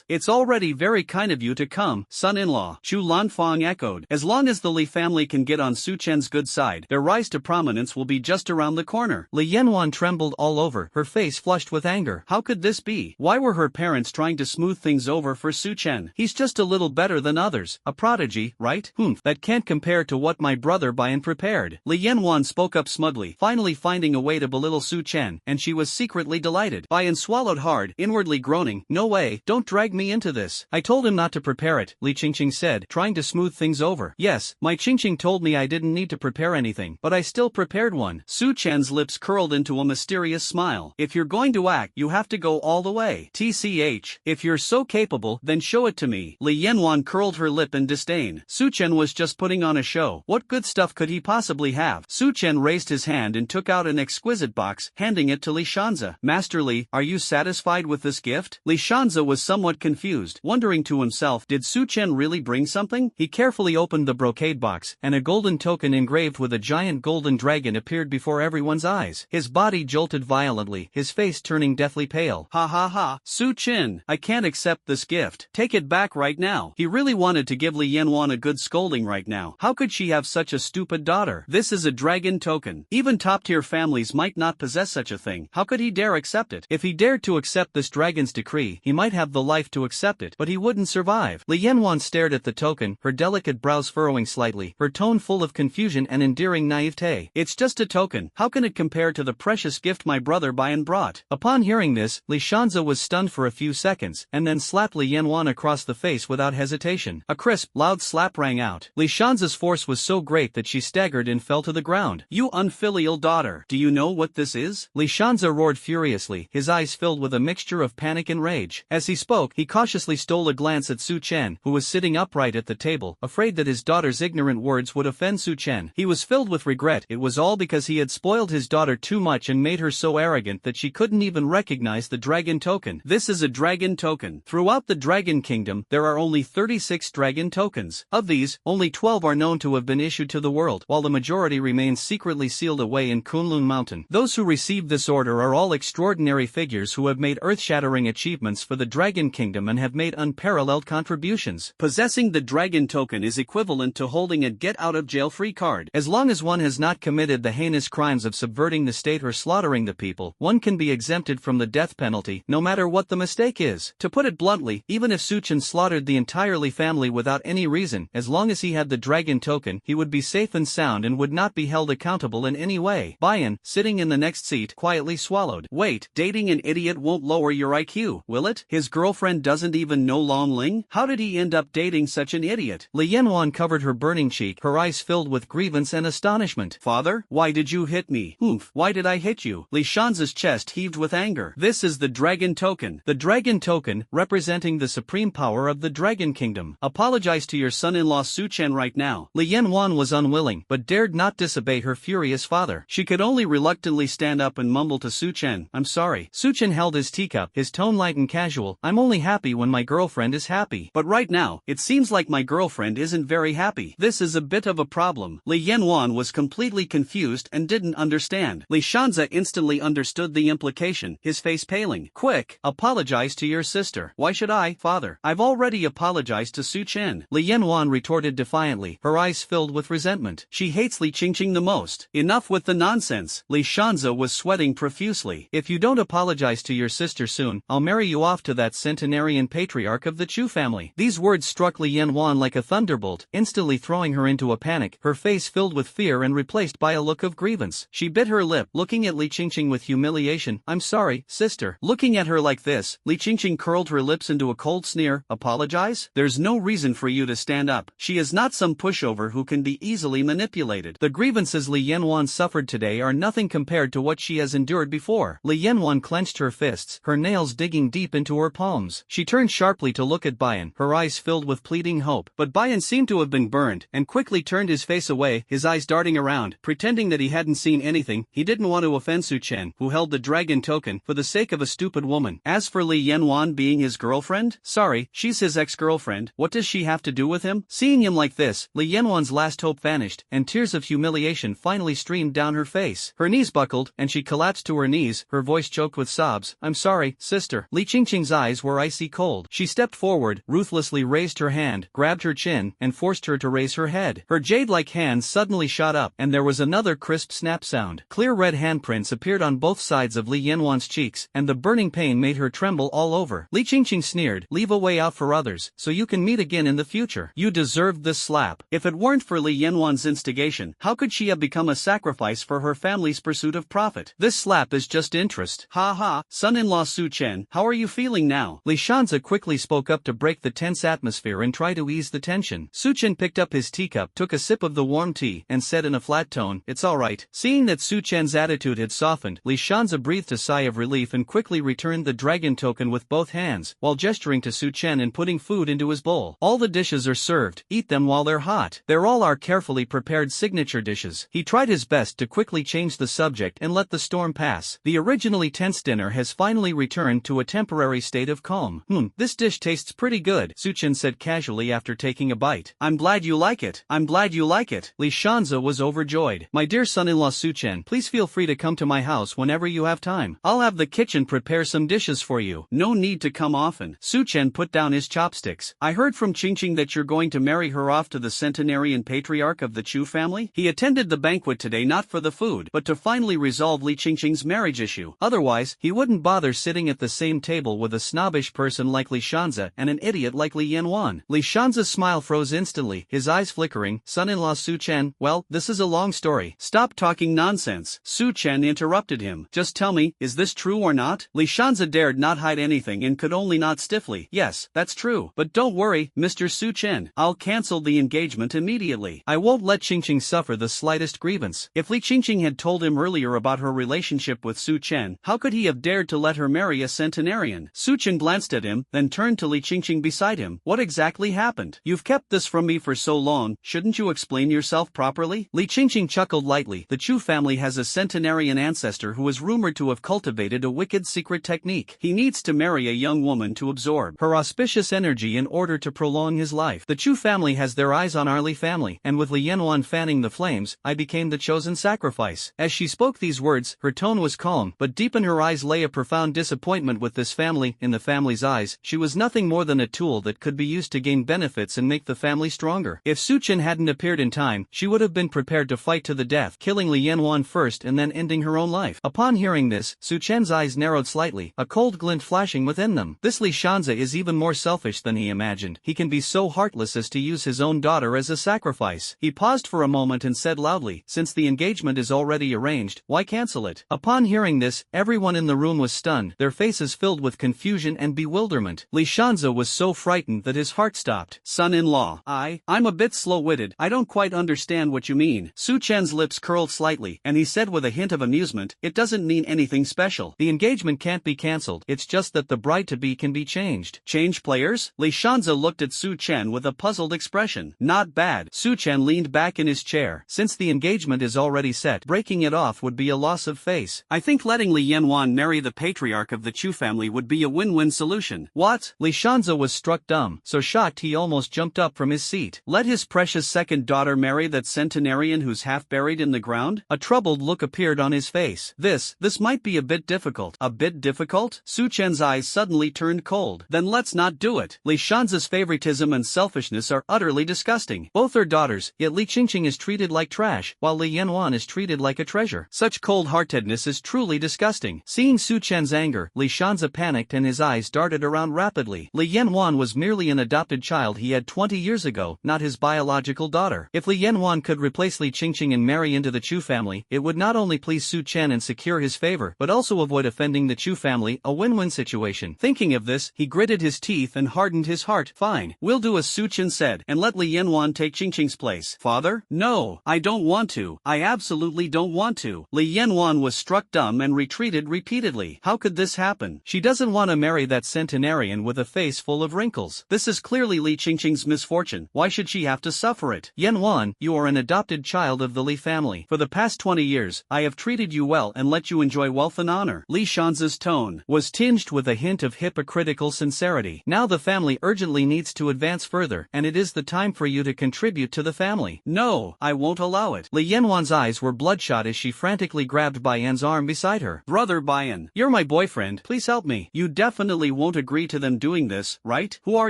it's already very kind of you to come, son-in-law. Chu Lanfang echoed. As long as the Li family can get on Su Chen's good side, their rise to prominence will be just around the corner. Li Yanwan trembled all over, her face flushed with anger. How could this be? Why were her parents trying to smooth things over for Su Chen? He's just a little better than others, a prodigy, right? right? That can't compare to what my brother Bayan prepared. Li Yanwan spoke up smugly, finally finding a way to belittle Su Chen, and she was secretly delighted. Bayan swallowed hard, inwardly groaning, no way, don't drag me into this. I told him not to prepare it, Li Qingqing said, trying to smooth things over. Yes, my Qingqing told me I didn't need to prepare anything, but I still prepared one. Su Chen's lips curled into a mysterious smile. If you're going to act, you have to go all the way. TCH, if you're so capable, then show it to me. Li Yanwan curled her lip in disdain. Su Chen was just putting on a show. What good stuff could he possibly have? Su Chen raised his hand and took out an exquisite box, handing it to Li Shanze. Master Li, are you satisfied with this gift? Li Shanze was somewhat confused, wondering to himself, did Su Chen really bring something? He carefully opened the brocade box, and a golden token engraved with a giant golden dragon appeared before everyone's eyes. His body jolted violently, his face turning deathly pale. Ha ha ha, Su Chen, I can't accept this gift. Take it back right now. He really wanted to give Li Yanwan a good scolding right now. How could she have such a stupid daughter? This is a dragon token. Even top-tier families might not possess such a thing. How could he dare accept it? If he dared to accept this dragon's decree, he might have the life to accept it, but he wouldn't survive. Li Yanwan stared at the token, her delicate brows furrowing slightly, her tone full of confusion and endearing naivete. It's just a token. How can it compare to the precious gift my brother Bayan brought? Upon hearing this, Li Shanze was stunned for a few seconds, and then slapped Li Yanwan across the face without hesitation. A crisp, loud slap rang out. Li Shanze's force was so great that she staggered and fell to the ground. You unfilial daughter! Do you know what this is? Li Shanze roared furiously, his eyes filled with a mixture of panic and rage. As he spoke, he cautiously stole a glance at Su Chen, who was sitting upright at the table, afraid that his daughter's ignorant words would offend Su Chen. He was filled with regret. It was all because he had spoiled his daughter too much and made her so arrogant that she couldn't even recognize the dragon token. This is a dragon token. Throughout the Dragon Kingdom, there are only 36 dragon tokens. Of these, only 12 are known to have been issued to the world, while the majority remain secretly sealed away in Kunlun Mountain. Those who received this order are all extraordinary figures who have made earth-shattering achievements for the Dragon Kingdom and have made unparalleled contributions. Possessing the dragon token is equivalent to holding a get-out-of-jail-free card. As long as one has not committed the heinous crimes of subverting the state or slaughtering the people, one can be exempted from the death penalty, no matter what the mistake is. To put it bluntly, even if Su Chen slaughtered the entirely family without any reason, as long as he had the dragon token, he would be safe and sound and would not be held accountable in any way. Bayan, sitting in the next seat, quietly swallowed. Wait, dating an idiot won't lower your IQ, will it? His girlfriend doesn't even know Long Ling? How did he end up dating such an idiot? Li Yanwan covered her burning cheek, her eyes filled with grievance and astonishment. Father, why did you hit me? Why did I hit you? Li Shanze's chest heaved with anger. This is the dragon token. The dragon token, representing the supreme power of the Dragon Kingdom. Apologize to your son-in-law Su Chen right now. Li Yanwan was unwilling, but dared not disobey her furious father. She could only reluctantly stand up and mumble to Su Chen, I'm sorry. Su Chen held his teacup, his tone light and casual. I'm only happy when my girlfriend is happy. But right now, it seems like my girlfriend isn't very happy. This is a bit of a problem. Li Yanwan was completely confused and didn't understand. Li Shanze instantly understood the implication, his face paling. Quick, apologize to your sister. Why should I, father? I've already apologized to Su Chen. Li Yanwan retorted defiantly, her eyes filled with resentment. She hates Li Qingqing the most. Enough with the nonsense. Li Shanze was sweating profusely. If you don't apologize to your sister soon, I'll marry you off to that centenarian patriarch of the Chu family. These words struck Li Yanwan like a thunderbolt, instantly throwing her into a panic, her face filled with fear and replaced by a look of grievance. She bit her lip, looking at Li Qingqing with humiliation. I'm sorry, sister. Looking at her like this, Li Qingqing curled her lips into a cold sneer. Apologize? There's no reason for you to stand up. She is not some pushover who can be easily manipulated. The grievances Li Yanwan suffered today are nothing compared to what she has endured before. Li Yanwan clenched her fists, her nails digging deep into her palms. She turned sharply to look at Bayan, her eyes filled with pleading hope. But Bayan seemed to have been burned, and quickly turned his face away, his eyes darting around, pretending that he hadn't seen anything. He didn't want to offend Su Chen, who held the dragon token, for the sake of a stupid woman. As for Li Yanwan being his girlfriend, sorry, she's his ex-girlfriend. What does she have to do with him? Seeing him like this, Li Yanwan's last hope vanished, and tears of humiliation finally streamed down her face. Her knees buckled, and she collapsed to her knees, her voice choked with sobs. I'm sorry, sister. Li Qingqing's eyes were icy cold. She stepped forward, ruthlessly raised her hand, grabbed her chin, and forced her to raise her head. Her jade-like hands suddenly shot up, and there was another crisp snap sound. Clear red handprints appeared on both sides of Li Yanwan's cheeks, and the burning pain made her tremble all over. Li Qingqing sneered, leave a way out for others, so you can meet again in the future. You You deserved this slap. If it weren't for Li Yanwan's instigation, how could she have become a sacrifice for her family's pursuit of profit? This slap is just interest. Ha ha, son-in-law Su Chen, how are you feeling now? Li Shanzi quickly spoke up to break the tense atmosphere and try to ease the tension. Su Chen picked up his teacup, took a sip of the warm tea, and said in a flat tone, "It's alright." Seeing that Su Chen's attitude had softened, Li Shanzi breathed a sigh of relief and quickly returned the dragon token with both hands, while gesturing to Su Chen and putting food into his bowl. "All the dishes are served, eat them while they're hot. They're all our carefully prepared signature dishes." He tried his best to quickly change the subject and let the storm pass. The originally tense dinner has finally returned to a temporary state of calm. This dish tastes pretty good," Su Chen said casually after taking a bite. "I'm glad you like it. I'm glad you like it." Li Shanzi was overjoyed. "My dear son-in-law Su Chen, please feel free to come to my house whenever you have time. I'll have the kitchen prepare some dishes for you. No need to come often." Su Chen put down his chopsticks. "I heard from Qingqing that you're going to marry her off to the centenarian patriarch of the Chu family. He attended the banquet today not for the food, but to finally resolve Li Qingqing's marriage issue. Otherwise, he wouldn't bother sitting at the same table with a snobbish person like Li Shanzi and an idiot like Li Yanwan." Li Shanzi's smile froze instantly, his eyes flickering. "Son-in-law Su Chen, well, this is a long story." "Stop talking nonsense," Su Chen interrupted him. "Just tell me, is this true or not?" Li Shanzi dared not hide anything and could only nod stiffly. "Yes, that's true. But don't worry, Mr. Su Chen. I'll cancel the engagement immediately. I won't let Qingqing suffer the slightest grievance." If Li Qingqing had told him earlier about her relationship with Su Chen, how could he have dared to let her marry a centenarian? Su Chen glanced at him, then turned to Li Qingqing beside him. "What exactly happened? You've kept this from me for so long, shouldn't you explain yourself properly?" Li Qingqing chuckled lightly. "The Chu family has a centenarian ancestor who is rumored to have cultivated a wicked secret technique. He needs to marry a young woman to absorb her auspicious energy in order to prolong his life. The Chu family has their eyes on our Li family, and with Li Yanwan fanning the flames, I became the chosen sacrifice." As she spoke these words, her tone was calm, but deep in her eyes lay a profound disappointment with this family. In the family's eyes, she was nothing more than a tool that could be used to gain benefits and make the family stronger. If Su Chen hadn't appeared in time, she would have been prepared to fight to the death, killing Li Yanwan first and then ending her own life. Upon hearing this, Su Chen's eyes narrowed slightly, a cold glint flashing within them. This Li Shanzi is even more selfish than he imagined. He can be so heartless as to use his own daughter as a sacrifice. He paused for a moment and said loudly, "Since the engagement is already arranged, why cancel it?" Upon hearing this, everyone in the room was stunned, their faces filled with confusion and bewilderment. Li Shanzi was so frightened that his heart stopped. "Son-in-law, I'm a bit slow-witted. I don't quite understand what you mean." Su Chen's lips curled slightly, and he said with a hint of amusement, "It doesn't mean anything special. The engagement can't be cancelled, it's just that the bride-to-be can be changed." "Change players?" Li Shanzi looked at Su Chen with a puzzled expression. "Not bad." Su Chen leaned back in his chair. "Since the engagement is already set, breaking it off would be a loss of face. I think letting Li Yanwan marry the patriarch of the Chu family would be a win-win solution." "What?" Li Shanzi was struck dumb, so shocked he almost jumped up from his seat. "Let his precious second daughter marry that centenarian who's half buried in the ground?" A troubled look appeared on his face. This might be a bit difficult." "A bit difficult?" Su Chen's eyes suddenly turned cold. "Then let's not do it. Li Shanzi's favoritism and selfishness are utterly disgusting. Both are daughters, yet Li Qingqing is treated like trash, while Li Yanwan is treated like a treasure. Such cold-heartedness is truly disgusting." Seeing Su Chen's anger, Li Shanzi panicked and his eyes darted around rapidly. Li Yanwan was merely an adopted child he had 20 years ago, not his biological daughter. If Li Yanwan could replace Li Qingqing and marry into the Chu family, it would not only please Su Chen and secure his favor, but also avoid offending the Chu family, a win-win situation. Thinking of this, he gritted his teeth and hardened his heart. "Fine, we'll do as Su Chen said, and let Li Yanwan take Qingqing's place." "Father? No, I don't want to. I absolutely don't want to." Li Yanwan was struck dumb and retreated repeatedly. How could this happen? She doesn't want to marry that centenarian with a face full of wrinkles. This is clearly Li Qingqing's misfortune. Why should she have to suffer it? "Yanwan, you are an adopted child of the Li family. For the past 20 years, I have treated you well and let you enjoy wealth and honor." Li Shanzi's tone was tinged with a hint of hypocritical sincerity. "Now the family urgently needs to advance further, and it is the time for you to contribute to the family." "No, I won't allow it." Li Yanwan's eyes were bloodshot as she frantically grabbed Bayan's arm beside her. "Brother Bayan, you're my boyfriend, please help me. You definitely won't agree to them doing this, right? Who are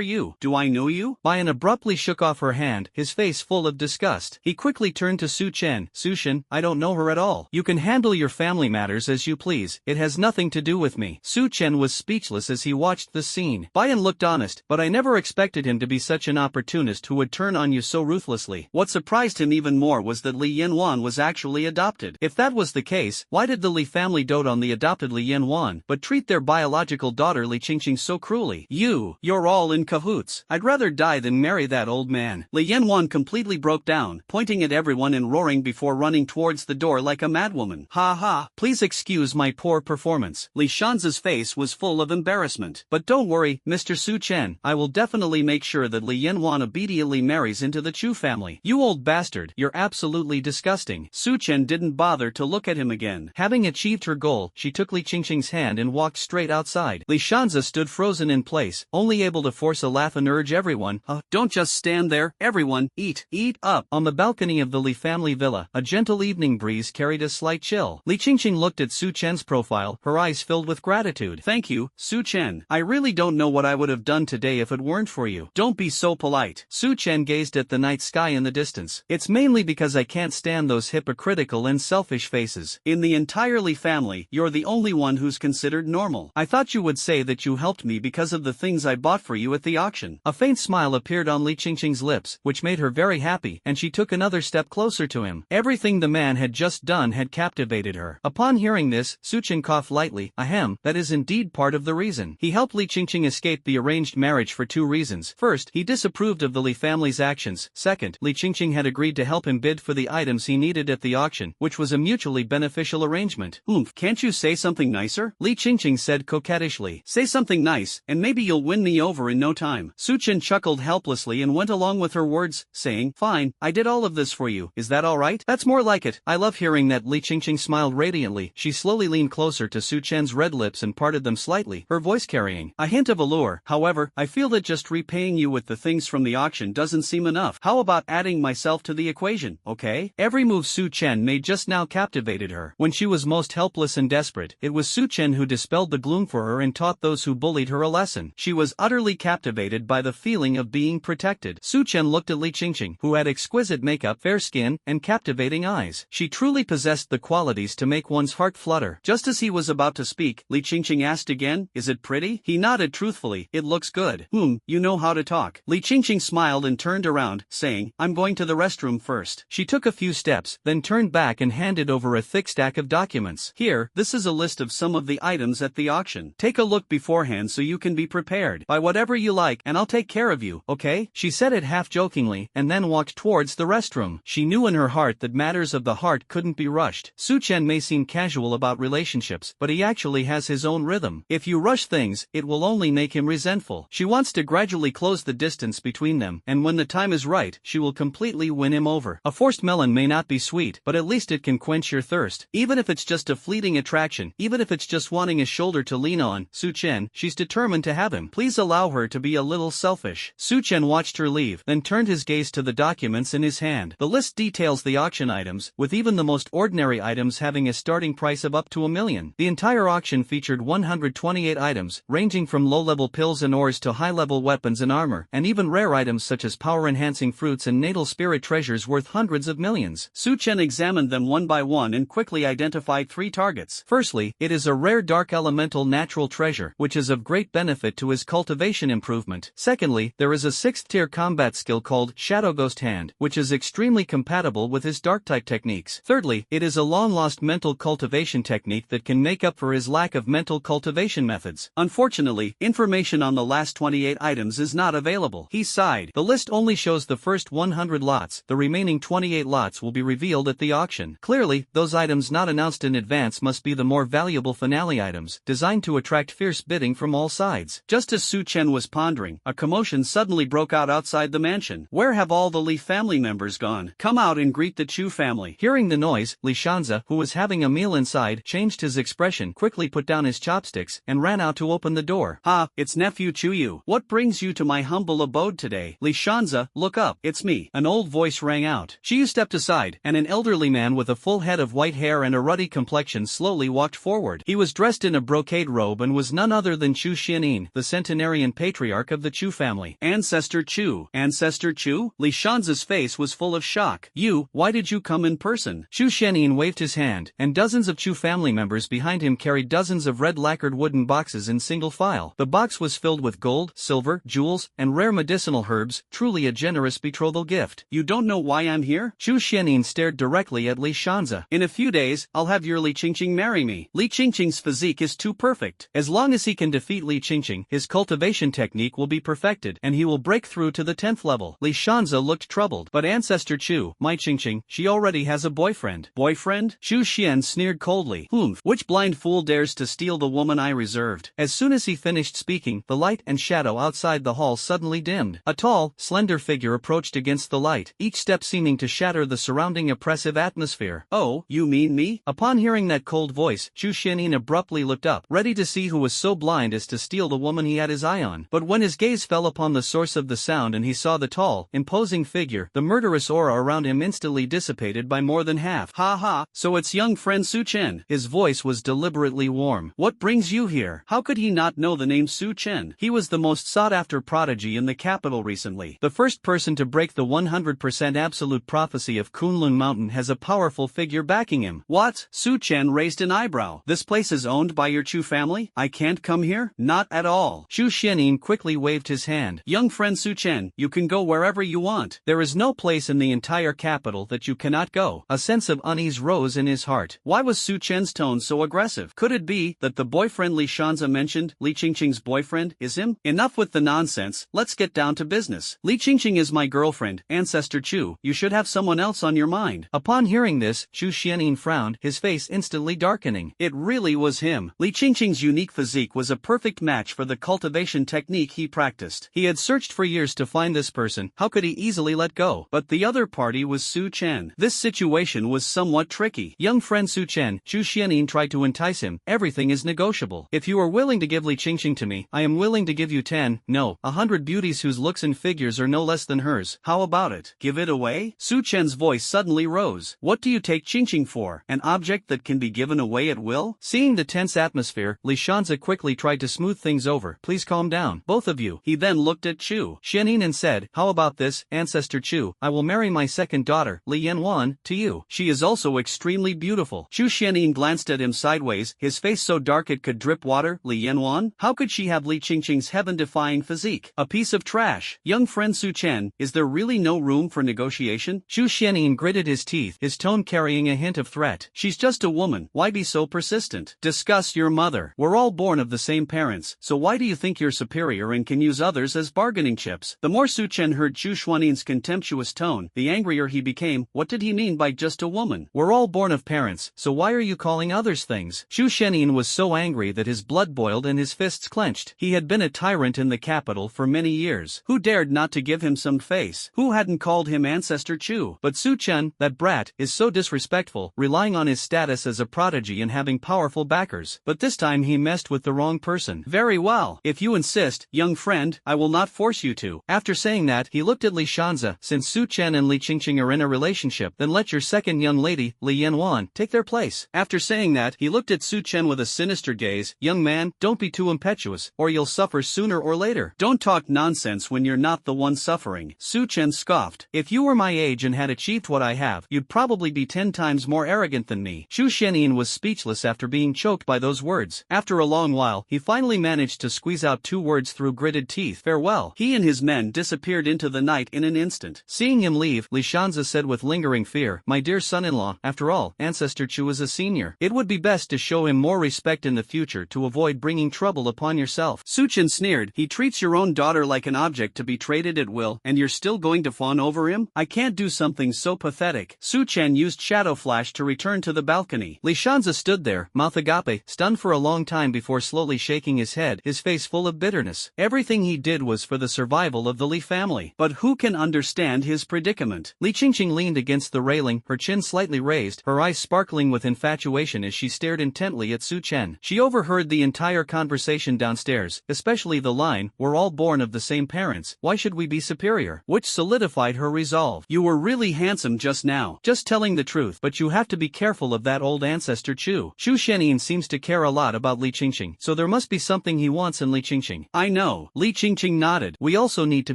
you? Do I know you?" Bayan abruptly shook off her hand, his face full of disgust. He quickly turned to Su Chen. "Su Chen, I don't know her at all. You can handle your family matters as you please. It has nothing to do with me." Su Chen was speechless as he watched this scene. Bayan looked honest, but I never expected him to be such an opportunist who would turn on you so ruthlessly. What surprised him even more was that Li Yanwan was actually adopted. If that was the case, why did the Li family dote on the adopted Li Yanwan, but treat their biological daughter Li Qingqing so cruelly? You're all in cahoots. I'd rather die than marry that old man. Li Yanwan completely broke down, pointing at everyone and roaring before running towards the door like a madwoman. Ha ha, please excuse my poor performance. Li Shanzi's face was full of embarrassment. But don't worry, Mr. Su Chen, I will definitely make sure that Li Yanwan obediently marries into the Chu family. You old bastard, you're absolutely disgusting. Su Chen didn't bother to look at him again. Having achieved her goal, she took Li Qingqing's hand and walked straight outside. Li Shanzi stood frozen in place, only able to force a laugh and urge everyone, don't just stand there, everyone, eat up. On the balcony of the Li family villa, a gentle evening breeze carried a slight chill. Li Qingqing looked at Su Chen's profile, her eyes filled with gratitude. Thank you, Su Chen. I really don't know what I would have done today if it weren't for you. Don't be so polite. Su Chen gazed at the night sky in the distance. It's mainly because I can't stand those hypocritical and selfish faces. In the entire Li family, you're the only one who's considered normal. I thought you would say that you helped me because of the things I bought for you at the auction. A faint smile appeared on Li Qingqing's lips, which made her very happy, and she took another step closer to him. Everything the man had just done had captivated her. Upon hearing this, Su Chen coughed lightly. Ahem, that is indeed part of the reason. He helped Li Qingqing escape the arranged marriage for two reasons. First, he disapproved of the Li family's actions. Second, Li Qingqing had agreed to help him bid for the items he needed at the auction, which was a mutually beneficial arrangement. Can't you say something nicer? Li Qingqing said coquettishly. Say something nice, and maybe you'll win me over in no time. Su Chen chuckled helplessly and went along with her words, saying, fine, I did all of this for you. Is that alright? That's more like it. I love hearing that. Li Qingqing smiled radiantly. She slowly leaned closer to Su Chen's red lips and parted them slightly, her voice carrying a hint of allure. However, I feel that just repaying you with the things from the auction doesn't seem enough. How about adding myself to the equation, okay? Every move Su Chen made just now captivated her. When she was most helpless and desperate, it was Su Chen who dispelled the gloom for her and taught those who bullied her a lesson. She was utterly captivated by the feeling of being protected. Su Chen looked at Li Qingqing, who had exquisite makeup, fair skin, and captivating eyes. She truly possessed the qualities to make one's heart flutter. Just as he was about to speak, Li Qingqing asked again, is it pretty? He nodded truthfully. It looks good. You know how to talk. Li Qingqing smiled and turned around, saying, I'm going to the restroom first. She took a few steps, then turned back and handed over a thick stack of documents. Here, this is a list of some of the items at the auction. Take a look beforehand so you can be prepared. Buy whatever you like and I'll take care of you, okay? She said it half jokingly, and then walked towards the restroom. She knew in her heart that matters of the heart couldn't be rushed. Su Chen may seem casual about relationships, but he actually has his own rhythm. If you rush things, it will only make him resentful. She wants to gradually close the distance between them, and when the time is right, she will completely win him over. A forced melon may not be sweet, but at least it can quench your thirst. Even if it's just a fleeting attraction, even if it's just wanting a shoulder to lean on, Su Chen, she's determined to have him. Please allow her to be a little selfish. Su Chen watched her leave, then turned his gaze to the documents in his hand. The list details the auction items, with even the most ordinary items having a starting price of up to $1 million. The entire auction featured 128 items, ranging from low-level pills and ores to high-level weapons and armor, and even rare items such as power-enhancing fruits and natal spirit treasures worth hundreds of millions. Su Chen examined them one by one and quickly identified 3 targets. Firstly, it is a rare dark elemental natural treasure, which is of great benefit to his cultivation improvement. Secondly, there is a 6th-tier combat skill called Shadow Ghost Hand, which is extremely compatible with his dark-type techniques. Thirdly, it is a long-lost mental cultivation technique that can make up for his lack of mental cultivation methods. Unfortunately, information on the last 28 items is not available. He sighed. The list only shows the first 100 lots. The remaining 28 lots will be revealed at the auction. Clearly, those items not announced in advance must be the more valuable finale items, designed to attract fierce bidding from all sides. Just as Su Chen was pondering, a commotion suddenly broke out outside the mansion. Where have all the Li family members gone? Come out and greet the Chu family. Hearing the noise, Li Shanzi, who was having a meal inside, changed his expression, quickly put down his chopsticks, and ran out to open the door. It's nephew Chuyu. What brings you to my humble abode today? Li Shanzi, look up. It's me. An old voice rang out. Chuyu stepped aside, and an elderly man with a full head of white hair and a ruddy complexion slowly walked forward. He was dressed in a brocade robe and was none other than Chu Xianyin, the centenarian patriarch of the Chu family. Ancestor Chu. Ancestor Chu? Li Shanzi's face was full of shock. Why did you come in person? Chu Xianyin waved his hand, and dozens of Chu family members behind him carried dozens of red lacquered wooden boxes in single file. The box was filled with gold, silver, jewels, and rare medicinal medicinal herbs, truly a generous betrothal gift. You don't know why I'm here? Chu Xianyin stared directly at Li Shanze. In a few days, I'll have your Li Qingqing marry me. Li Qingqing's physique is too perfect. As long as he can defeat Li Qingqing, his cultivation technique will be perfected, and he will break through to the 10th level. Li Shanze looked troubled. But Ancestor Chu, my Qingqing, she already has a boyfriend. Boyfriend? Chu Xian sneered coldly. Which blind fool dares to steal the woman I reserved? As soon as he finished speaking, the light and shadow outside the hall suddenly dimmed. A tall, slender figure approached against the light, each step seeming to shatter the surrounding oppressive atmosphere. Oh, you mean me? Upon hearing that cold voice, Chu Xianyin abruptly looked up, ready to see who was so blind as to steal the woman he had his eye on. But when his gaze fell upon the source of the sound and he saw the tall, imposing figure, the murderous aura around him instantly dissipated by more than half. Ha ha, so it's young friend Su Chen. His voice was deliberately warm. What brings you here? How could he not know the name Su Chen? He was the most sought-after prodigy in the capital recently. The first person to break the 100% absolute prophecy of Kunlun Mountain has a powerful figure backing him. What? Su Chen raised an eyebrow. This place is owned by your Chu family? I can't come here? Not at all. Chu Xianyin quickly waved his hand. Young friend Su Chen, you can go wherever you want. There is no place in the entire capital that you cannot go. A sense of unease rose in his heart. Why was Su Chen's tone so aggressive? Could it be that the boyfriend Li Shanze mentioned, Li Qingqing's boyfriend, is him? Enough with the nonsense, let's get down to business. Li Qingqing is my girlfriend, Ancestor Chu. You should have someone else on your mind. Upon hearing this, Chu Xianyin frowned, his face instantly darkening. It really was him. Li Qingqing's unique physique was a perfect match for the cultivation technique he practiced. He had searched for years to find this person. How could he easily let go? But the other party was Su Chen. This situation was somewhat tricky. Young friend Su Chen, Chu Xianyin tried to entice him. Everything is negotiable. If you are willing to give Li Qingqing to me, I am willing to give you 10, no, 100 beauties whose looks and figures are no less than hers. How about it? Give it away? Su Chen's voice suddenly rose. What do you take Qingqing for? An object that can be given away at will? Seeing the tense atmosphere, Li Shanze quickly tried to smooth things over. Please calm down, both of you. He then looked at Chu Xianyin and said, how about this, Ancestor Chu? I will marry my second daughter, Li Yanwan, to you. She is also extremely beautiful. Chu Xianyin glanced at him sideways, his face so dark it could drip water. Li Yanwan? How could she have Li Qingqing's heaven-defying physique? A piece of trash. Young friend Su Chen, is there really no room for negotiation? Chu Xianyin gritted his teeth, his tone carrying a hint of threat. She's just a woman, why be so persistent? Discuss your mother. We're all born of the same parents, so why do you think you're superior and can use others as bargaining chips? The more Su Chen heard Chu Xianyin's contemptuous tone, the angrier he became. What did he mean by just a woman? We're all born of parents, so why are you calling others things? Chu Xianyin was so angry that his blood boiled and his fists clenched. He had been a tyrant in the capital for many years. Who dared not to give him some face? Who hadn't called him Ancestor Chu? But Su Chen, that brat, is so disrespectful, relying on his status as a prodigy and having powerful backers. But this time he messed with the wrong person. Very well. If you insist, young friend, I will not force you to. After saying that, he looked at Li Shanze. Since Su Chen and Li Qingqing are in a relationship, then let your second young lady, Li Yanwan, take their place. After saying that, he looked at Su Chen with a sinister gaze. Young man, don't be too impetuous, or you'll suffer sooner or later. Don't talk nonsense when you're not the one suffering. Su Chen scoffed. If you were my age and had achieved what I have, you'd probably be 10 times more arrogant than me. Chu Xianyin was speechless after being choked by those words. After a long while, he finally managed to squeeze out 2 words through gritted teeth. Farewell. He and his men disappeared into the night in an instant. Seeing him leave, Li Shanze said with lingering fear, my dear son-in-law, after all, Ancestor Chu is a senior. It would be best to show him more respect in the future to avoid bringing trouble upon yourself. Su Chen sneered. He treats your own daughter like an object to be traded at will, and you're still going to fawn over him? I can't do something so pathetic. Su Chen used Shadow Flash to return to the balcony. Li Shanze stood there, mouth agape, stunned for a long time before slowly shaking his head, his face full of bitterness. Everything he did was for the survival of the Li family. But who can understand his predicament? Li Qingqing leaned against the railing, her chin slightly raised, her eyes sparkling with infatuation as she stared intently at Su Chen. She overheard the entire conversation downstairs, especially the line, we're all born of the same parents, why should we be superior? Which solidified her resolve. You were really handsome just now. Just telling the truth, but you have to be careful of that old Ancestor Chu. Chu Xianyin seems to care a lot about Li Qingqing, so there must be something he wants in Li Qingqing. I know. Li Qingqing nodded. We also need to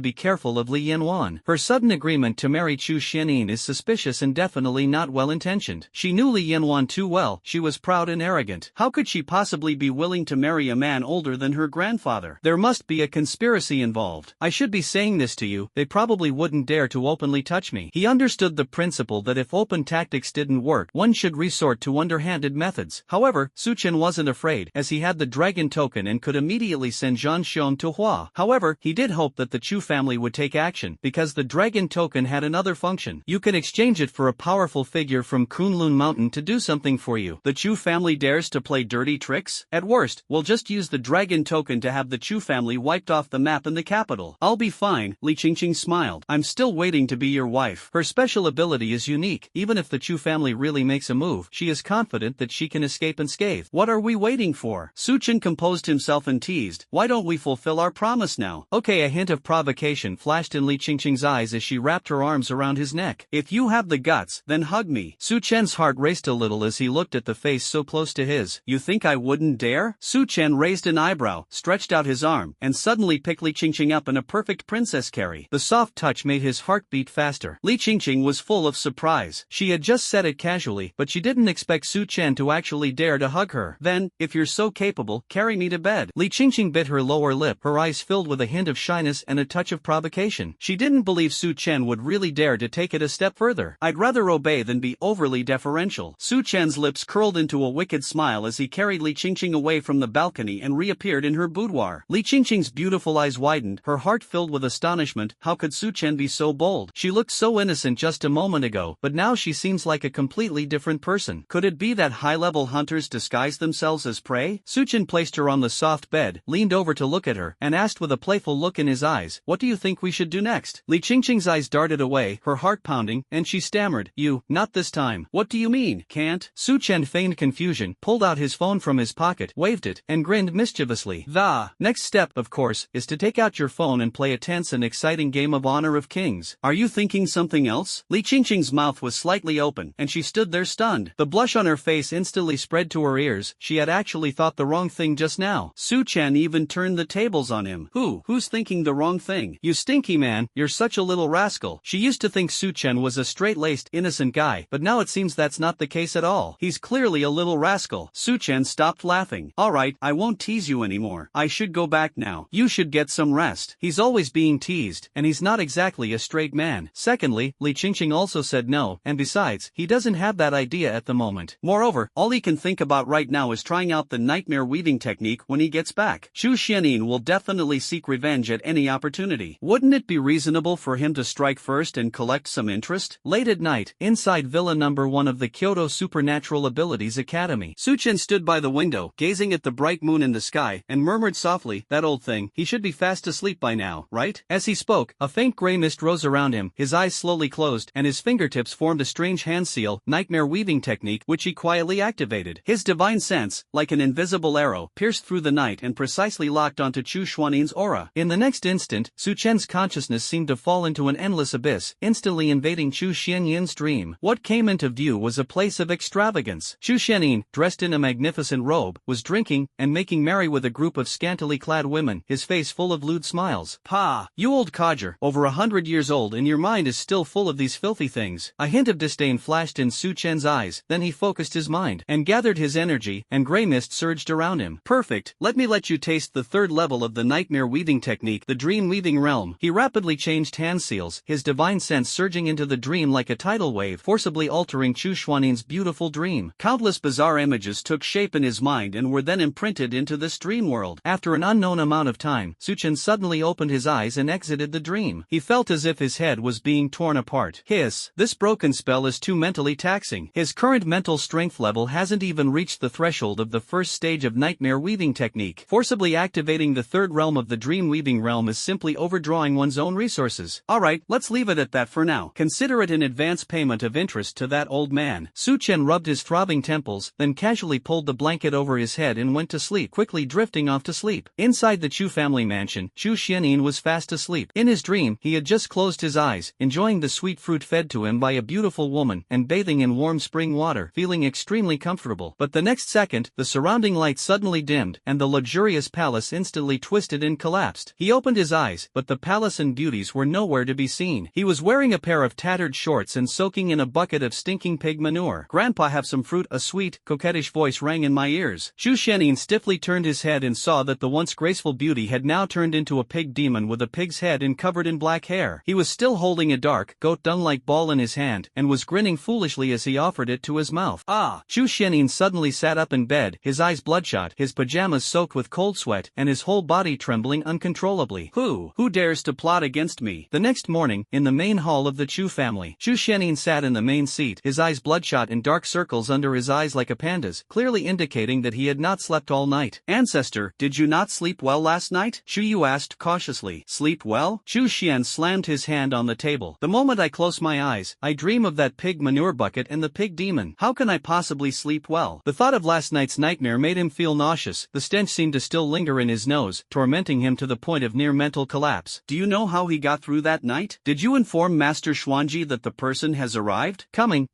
be careful of Li Yanwan. Her sudden agreement to marry Chu Xianyin is suspicious and definitely not well-intentioned. She knew Li Yanwan too well. She was proud and arrogant. How could she possibly be willing to marry a man older than her grandfather? There must be a conspiracy involved. I should be saying this to you, they probably wouldn't dare to openly touch me. He understood the principle that if open tactics didn't work, one should resort to underhanded methods. However, Suchen wasn't afraid, as he had the dragon token and could immediately send Zhang Xiong to Hua. However, he did hope that the Chu family would take action, because the dragon token had another function. You can exchange it for a powerful figure from Kunlun Mountain to do something for you. The Chu family dares to play dirty tricks? At worst, we'll just use the dragon token to have the Chu family wiped off the map in the capital. I'll be fine, Li Qingqing smiled. I'm still waiting to be your wife. Her special ability is unique. Even if the Chu family really makes a move, she is confident that she can escape unscathed. What are we waiting for? Su Chen composed himself and teased. Why don't we fulfill our promise now? Okay, a hint of provocation flashed in Li Qingqing's eyes as she wrapped her arms around his neck. If you have the guts, then hug me. Su Chen's heart raced a little as he looked at the face so close to his. You think I wouldn't dare? Su Chen raised an eyebrow, stretched out his arm, and suddenly picked Li Qingqing up in a perfect princess carry. The soft touch made his heart beat faster. Li Qingqing was full of surprise. She had just said it casually, but she didn't expect Su Chen to actually dare to hug her. Then, if you're so capable, carry me to bed. Li Qingqing bit her lower lip, her eyes filled with a hint of shyness and a touch of provocation. She didn't believe Su Chen would really dare to take it a step further. I'd rather obey than be overly deferential. Su Chen's lips curled into a wicked smile as he carried Li Qingqing away from the balcony and reappeared in her boudoir. Li Qingqing's beautiful eyes widened, her heart filled with astonishment. How could Su Chen be so bold? She looked so innocent just a moment ago, but now she seems like a completely different person. Could it be that high-level hunters disguise themselves as prey? Su Chen placed her on the soft bed, leaned over to look at her, and asked with a playful look in his eyes, what do you think we should do next? Li Qingqing's eyes darted away, her heart pounding, and she stammered, not this time. What do you mean, can't? Su Chen feigned confusion, pulled out his phone from his pocket, waved it, and grinned mischievously. The next step, of course, is to take out your phone and play a tense and exciting game of Honor of Kings. Are you thinking something else? Li Qingqing's mouth was slightly open, and she stood there stunned. The blush on her face instantly spread to her ears. She had actually thought the wrong thing just now. Su Chen even turned the tables on him. Who's thinking the wrong thing? You stinky man, you're such a little rascal. She used to think Su Chen was a straight-laced, innocent guy, but now it seems that's not the case at all. He's clearly a little rascal. Su Chen stopped laughing. Alright, I won't tease you anymore. I should go back now. You should get some rest. He's always being teased, and he's not exactly a straight man. Secondly, Li Qingqing also said no, and besides, he doesn't have that idea at the moment. Moreover, all he can think about right now is trying out the nightmare weaving technique when he gets back. Xu Xianin will definitely seek revenge at any opportunity. Wouldn't it be reasonable for him to strike first and collect some interest? Late at night, inside Villa number 1 of the Kyoto Supernatural Abilities Academy, Su Chen stood by the window, gazing at the bright moon in the sky, and murmured softly, that old thing, he should be fast asleep by now, right? As he spoke, a faint gray mist rose around him, his eyes slowly closed, and his fingertips formed a strange hand seal, nightmare weaving technique, which he quietly activated. His divine sense, like an invisible arrow, pierced through the night and precisely locked onto Chu Xuanin's aura. In the next instant, Su Chen's consciousness seemed to fall into an endless abyss, instantly invading Chu Xianyin's dream. What came into view was a place of extravagance. Chu Xianying, dressed in a magnificent robe, was drinking and making merry with a group of scantily clad women, his face full of lewd smiles. Pa, you old codger, over 100 years old and your mind is still full of these filthy things. A hint of disdain flashed in Su Chen's eyes, then he focused his mind and gathered his energy, and gray mist surged around him. Perfect, let me let you taste the third level of the nightmare weaving technique, the dream weaving realm. He rapidly changed hand seals, his divine sense surging into the dream like a tidal wave, forcibly altering Chu Xuanin's beautiful dream. Countless bizarre images took shape in his mind and were then imprinted into this dream world. After an unknown amount of time, Su Chen suddenly opened his eyes and exited the dream. He felt as if his head was being torn apart. This broken spell is too mentally taxing. His current mental strength level hasn't even reached the threshold of the first stage of nightmare weaving technique. Forcibly activating the third realm of the dream weaving realm is simply overdrawing one's own resources. Alright, let's leave it at that for now. Consider it an advance payment of interest to that old man. Su Chen rubbed his throbbing temples, then casually pulled the blanket over his head and went to sleep, quickly drifting off to sleep. Inside the Chu family mansion, Chu Xianin was fast asleep. In his dream, he had just closed his eyes, enjoying the sweet fruit fed to him by a beautiful woman, and bathing in warm spring water, feeling extremely comfortable. But the next second, the surrounding light suddenly dimmed, and the luxurious palace instantly twisted and collapsed. He opened his eyes, but the palace and beauties were nowhere to be seen. He was wearing a pair of tattered shorts and soaking in a bucket of stinking pig manure. Grandpa, have some fruit, a sweet, coquettish voice rang in my ears. Xu Xianin stiffly turned his head and saw that the once graceful beauty had now turned into a pig pig demon with a pig's head and covered in black hair. He was still holding a dark, goat dung-like ball in his hand, and was grinning foolishly as he offered it to his mouth. Ah! Chu Xiaonin suddenly sat up in bed, his eyes bloodshot, his pajamas soaked with cold sweat, and his whole body trembling uncontrollably. Who dares to plot against me? The next morning, in the main hall of the Chu family, Chu Xiaonin sat in the main seat, his eyes bloodshot and dark circles under his eyes like a panda's, clearly indicating that he had not slept all night. Ancestor, did you not sleep well last night? Chu Yu asked cautiously. Sleep well? Chu Xian slammed his hand on the table. The moment I close my eyes, I dream of that pig manure bucket and the pig demon. How can I possibly sleep well? The thought of last night's nightmare made him feel nauseous. The stench seemed to still linger in his nose, tormenting him to the point of near mental collapse. Do you know how he got through that night? Did you inform Master Xuanji that the person has arrived? Coming,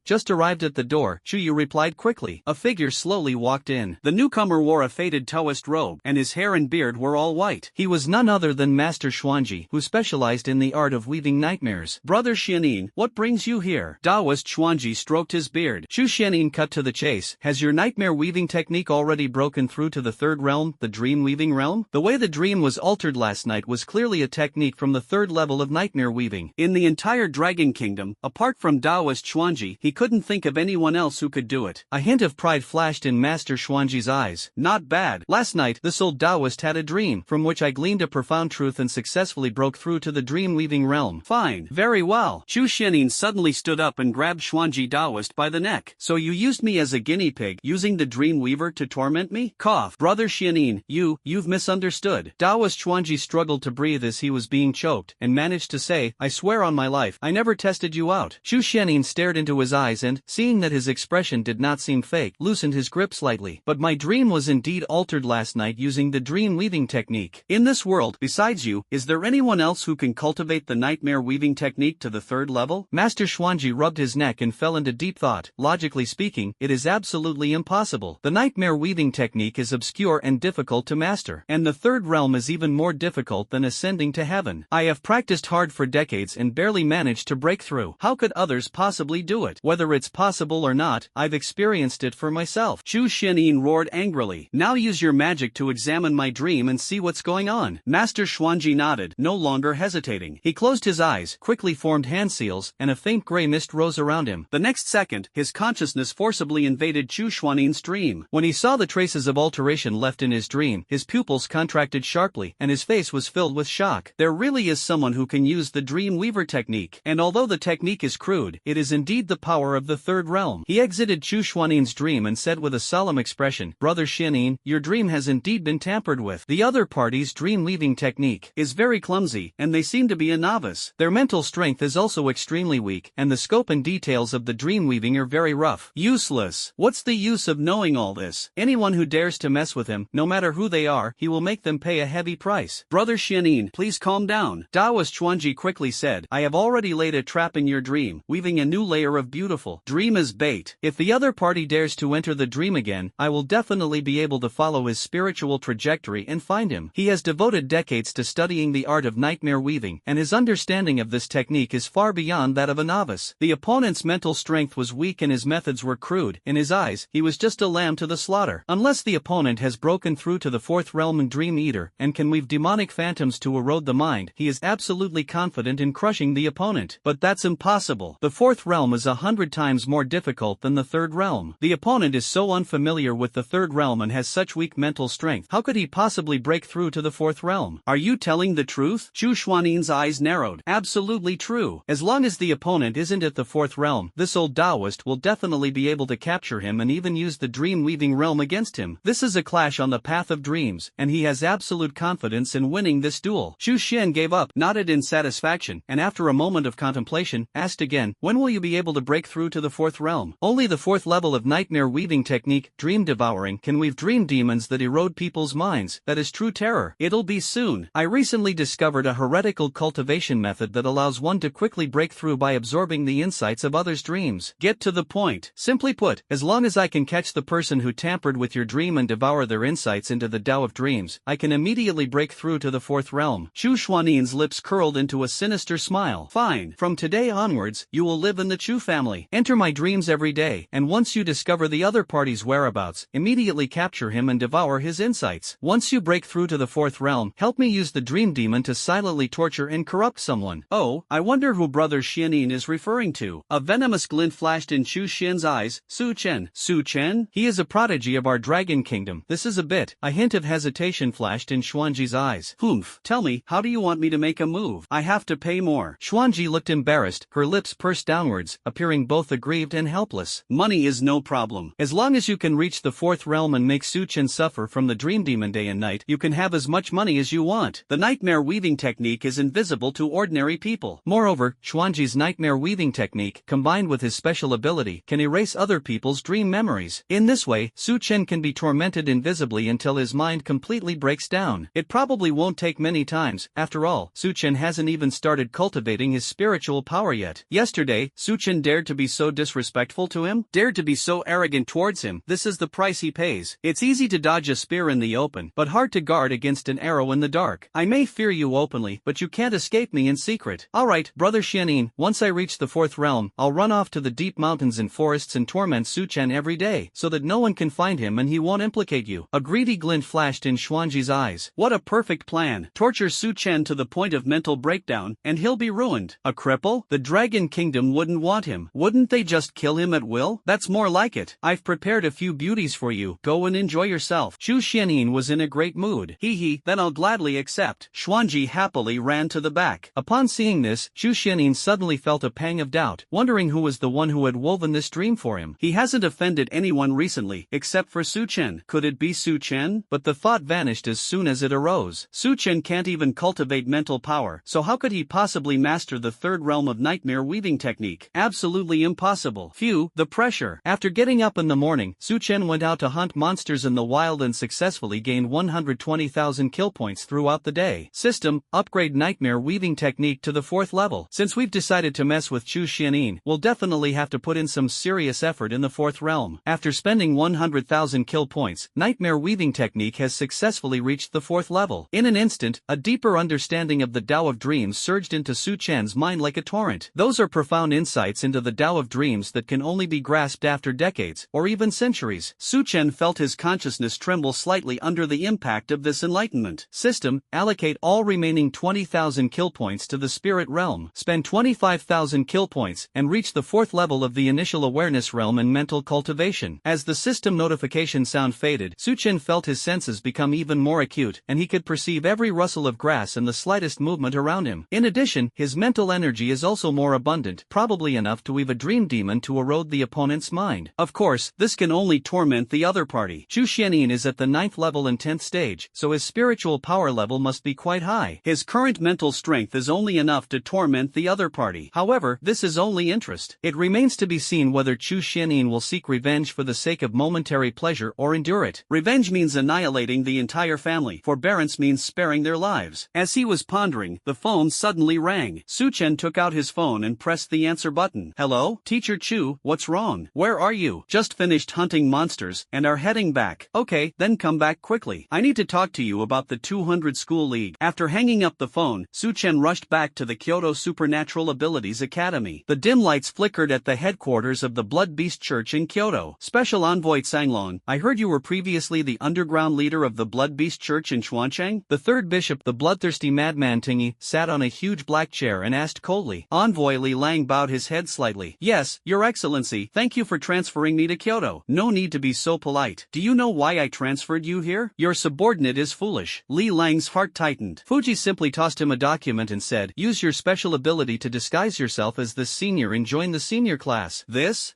just arrived at the door, Chu Yu replied quickly. A figure slowly walked in. The newcomer wore a faded Taoist robe, and his hair and beard were all white. He was none other than Master Xuanji, who specialized in the art of weaving nightmares. Brother Xiaonin, what brings you here? Taoist Xuanji stroked his beard. Chu Xiaonin cut to the chase. Has your nightmare weaving technique already broken through to the third realm, the dream weaving realm? The way the dream was altered last night was clearly a technique from the third level of nightmare weaving. In the entire Dragon Kingdom, apart from Taoist Xuanji, he couldn't think of anyone else who could do it. A hint of pride flashed in Master Xuanji's eyes. Not bad. Last night, this old Taoist had a dream, from which I gleaned a profound truth and successfully broke through to the dream-weaving realm. Fine. Very well. Chu Xiaonin suddenly stood up and grabbed Xuanji Taoist by the neck. So you used me as a guinea pig, using the dream weaver to torment me? Cough. Brother Xiaonin, you've misunderstood. Taoist Xuanji struggled to breathe as he was being choked, and managed to say, I swear on my life, I never tested you out. Chu Xiaonin stared into his eyes and, seeing that his expression did not seem fake, loosened his grip slightly. But my dream was indeed altered last night using the dream weaving technique. In this world, besides you, is there anyone else who can cultivate the nightmare weaving technique to the third level? Master Xuanji rubbed his neck and fell into deep thought. Logically speaking, it is absolutely impossible. The nightmare weaving technique is obscure and difficult to master, and the third realm is even more difficult than ascending to heaven. I have practiced hard for decades and barely managed to break through. How could others possibly do it? Whether it's possible or not, I've experienced it for myself. Chu Xiaonin roared angrily. Now use your magic to examine my dream and see what's going on. Master Xuanji nodded, no longer hesitating. He closed his eyes, quickly formed hand seals, and a faint gray mist rose around him. The next second, his consciousness forcibly invaded Chu Xuanin's dream. When he saw the traces of alteration left in his dream, his pupils contracted sharply, and his face was filled with shock. There really is someone who can use the dream weaver technique, and although the technique is crude, it is indeed the power of the third realm. He exited Chu Xuanin's dream and said with a solemn expression, Brother Xiaonin, your dream has indeed been tampered with. The other party's dream weaving technique is very clumsy, and they seem to be a novice. Their mental strength is also extremely weak, and the scope and details of the dream weaving are very rough. Useless. What's the use of knowing all this? Anyone who dares to mess with him, no matter who they are, he will make them pay a heavy price. Brother Xiaonin, please calm down. Taoist Xuanji quickly said, I have already laid a trap in your dream, weaving a new layer of beautiful dream as bait. If the other party dares to enter the dream again, I will definitely be able to follow his spiritual trajectory and find him. He has devoted decades to studying the art of nightmare weaving, and his understanding of this technique is far beyond that of a novice. The opponent's mental strength was weak and his methods were crude. In his eyes, he was just a lamb to the slaughter. Unless the opponent has broken through to the fourth realm and Dream Eater, and can weave demonic phantoms to erode the mind, he is absolutely confident in crushing the opponent. But that's impossible. The fourth realm is 100 times more difficult than the third realm. The opponent is so unfamiliar with the third realm and has such weak mental strength. How could he possibly break through to the fourth realm? Are you telling the truth? Chu Xuanin's eyes narrowed. Absolutely true. As long as the opponent isn't at the fourth realm, this old Taoist will definitely be able to capture him and even use the dream-weaving realm against him. This is a clash on the path of dreams, and he has absolute confidence in winning this duel. Chu Xian gave up, nodded in satisfaction, and after a moment of contemplation, asked again, when will you be able to break through to the fourth realm? Only the fourth level of nightmare weaving technique, dream devouring, can weave dream demons that erode people's minds. That is true terror. It'll be soon. I recently discovered a heretical cultivation method that allows one to quickly break through by absorbing the insights of others' dreams. Get to the point. Simply put, as long as I can catch the person who tampered with your dream and devour their insights into the Tao of dreams, I can immediately break through to the fourth realm. Chu Xuanin's lips curled into a sinister smile. Fine. From today onwards, you will live in the Chu family. Enter my dreams every day, and once you discover the other party's whereabouts, immediately capture him and devour his insights. Once you break through to the fourth realm, Help me use the dream demon to silently torture and corrupt someone. Oh, I wonder who Brother Xianin is referring to. A venomous glint flashed in Chu Xian's eyes. Su Chen. Su Chen? He is a prodigy of our dragon kingdom. This is a bit. A hint of hesitation flashed in Xuanji's eyes. Humph. Tell me, how do you want me to make a move? I have to pay more. Xuanji looked embarrassed, her lips pursed downwards, appearing both aggrieved and helpless. Money is no problem. As long as you can reach the fourth realm and make Su Chen suffer from the dream demon day and night, you can have as much money as you want. The nightmare weaving technique is invisible to ordinary people. Moreover, Xuanji's nightmare weaving technique, combined with his special ability, can erase other people's dream memories. In this way, Su Chen can be tormented invisibly until his mind completely breaks down. It probably won't take many times. After all, Su Chen hasn't even started cultivating his spiritual power yet. Yesterday, Su Chen dared to be so disrespectful to him, dared to be so arrogant towards him. This is the price he pays. It's easy to dodge a spear in the open, but hard to guard against an arrow in the dark. I may fear you openly, but you can't escape me in secret. Alright, Brother Xianin, once I reach the fourth realm, I'll run off to the deep mountains and forests and torment Su Chen every day, so that no one can find him and he won't implicate you. A greedy glint flashed in Xuanji's eyes. What a perfect plan. Torture Su Chen to the point of mental breakdown, and he'll be ruined. A cripple? The Dragon Kingdom wouldn't want him. Wouldn't they just kill him at will? That's more like it. I've prepared a few beauties for you. Go and enjoy yourself. Chu Xianin was in a great mood. Hee, then I'll gladly accept. Xuanji happily ran to the back. Upon seeing this, Chu Xianin suddenly felt a pang of doubt, wondering who was the one who had woven this dream for him. He hasn't offended anyone recently, except for Su Chen. Could it be Su Chen? But the thought vanished as soon as it arose. Su Chen can't even cultivate mental power, so how could he possibly master the third realm of nightmare weaving technique? Absolutely impossible. Phew, the pressure. After getting up in the morning, Su Chen went out to hunt monsters in the wild and successfully gained 120,000 kill points throughout the day. System, upgrade nightmare weaving technique to the fourth level. Since we've decided to mess with Chu Xianin, we'll definitely have to put in some serious effort in the fourth realm. After spending 100,000 kill points, nightmare weaving technique has successfully reached the fourth level. In an instant, a deeper understanding of the Tao of Dreams surged into Su Chen's mind like a torrent. Those are profound insights into the Tao of Dreams that can only be grasped after decades, or even centuries. Su Chen felt his consciousness tremble slightly under the impact of this enlightenment. System, allocate all remaining 20,000 kill points to the spirit realm. Spend 25,000 kill points and reach the fourth level of the initial awareness realm and mental cultivation. As the system notification sound faded, Su Chen felt his senses become even more acute, and he could perceive every rustle of grass and the slightest movement around him. In addition, his mental energy is also more abundant, probably enough to weave a dream demon to erode the opponent's mind. Of course, this can only torment the other party. Chu Xianin is at the 9th level and 10th stage, so his spiritual power level must be quite high. His current mental strength is only enough to torment the other party. However, this is only interest. It remains to be seen whether Chu Xianin will seek revenge for the sake of momentary pleasure or endure it. Revenge means annihilating the entire family. Forbearance means sparing their lives. As he was pondering, the phone suddenly rang. Su Chen took out his phone and pressed the answer button. Hello, Teacher Chu, what's wrong? Where are you? Just finished hunting monsters and are heading back. Okay, then come back quickly. I need to talk to you about the 200 School League. After hanging up the phone, Su Chen rushed back to the Kyoto Supernatural Abilities Academy. The dim lights flickered at the headquarters of the Blood Beast Church in Kyoto. Special Envoy Canglong, I heard you were previously the underground leader of the Blood Beast Church in Xuancheng? The third bishop, the bloodthirsty madman Tingy, sat on a huge black chair and asked coldly. Envoy Li Lang bowed his head slightly. Yes, Your Excellency, thank you for transferring me to Kyoto. No need to be so polite. Do you know why I transferred you here? Your subordinate is foolish. Li Lang's heart tightened. Fuji simply tossed him a document and said, use your special ability to disguise yourself as the senior and join the senior class.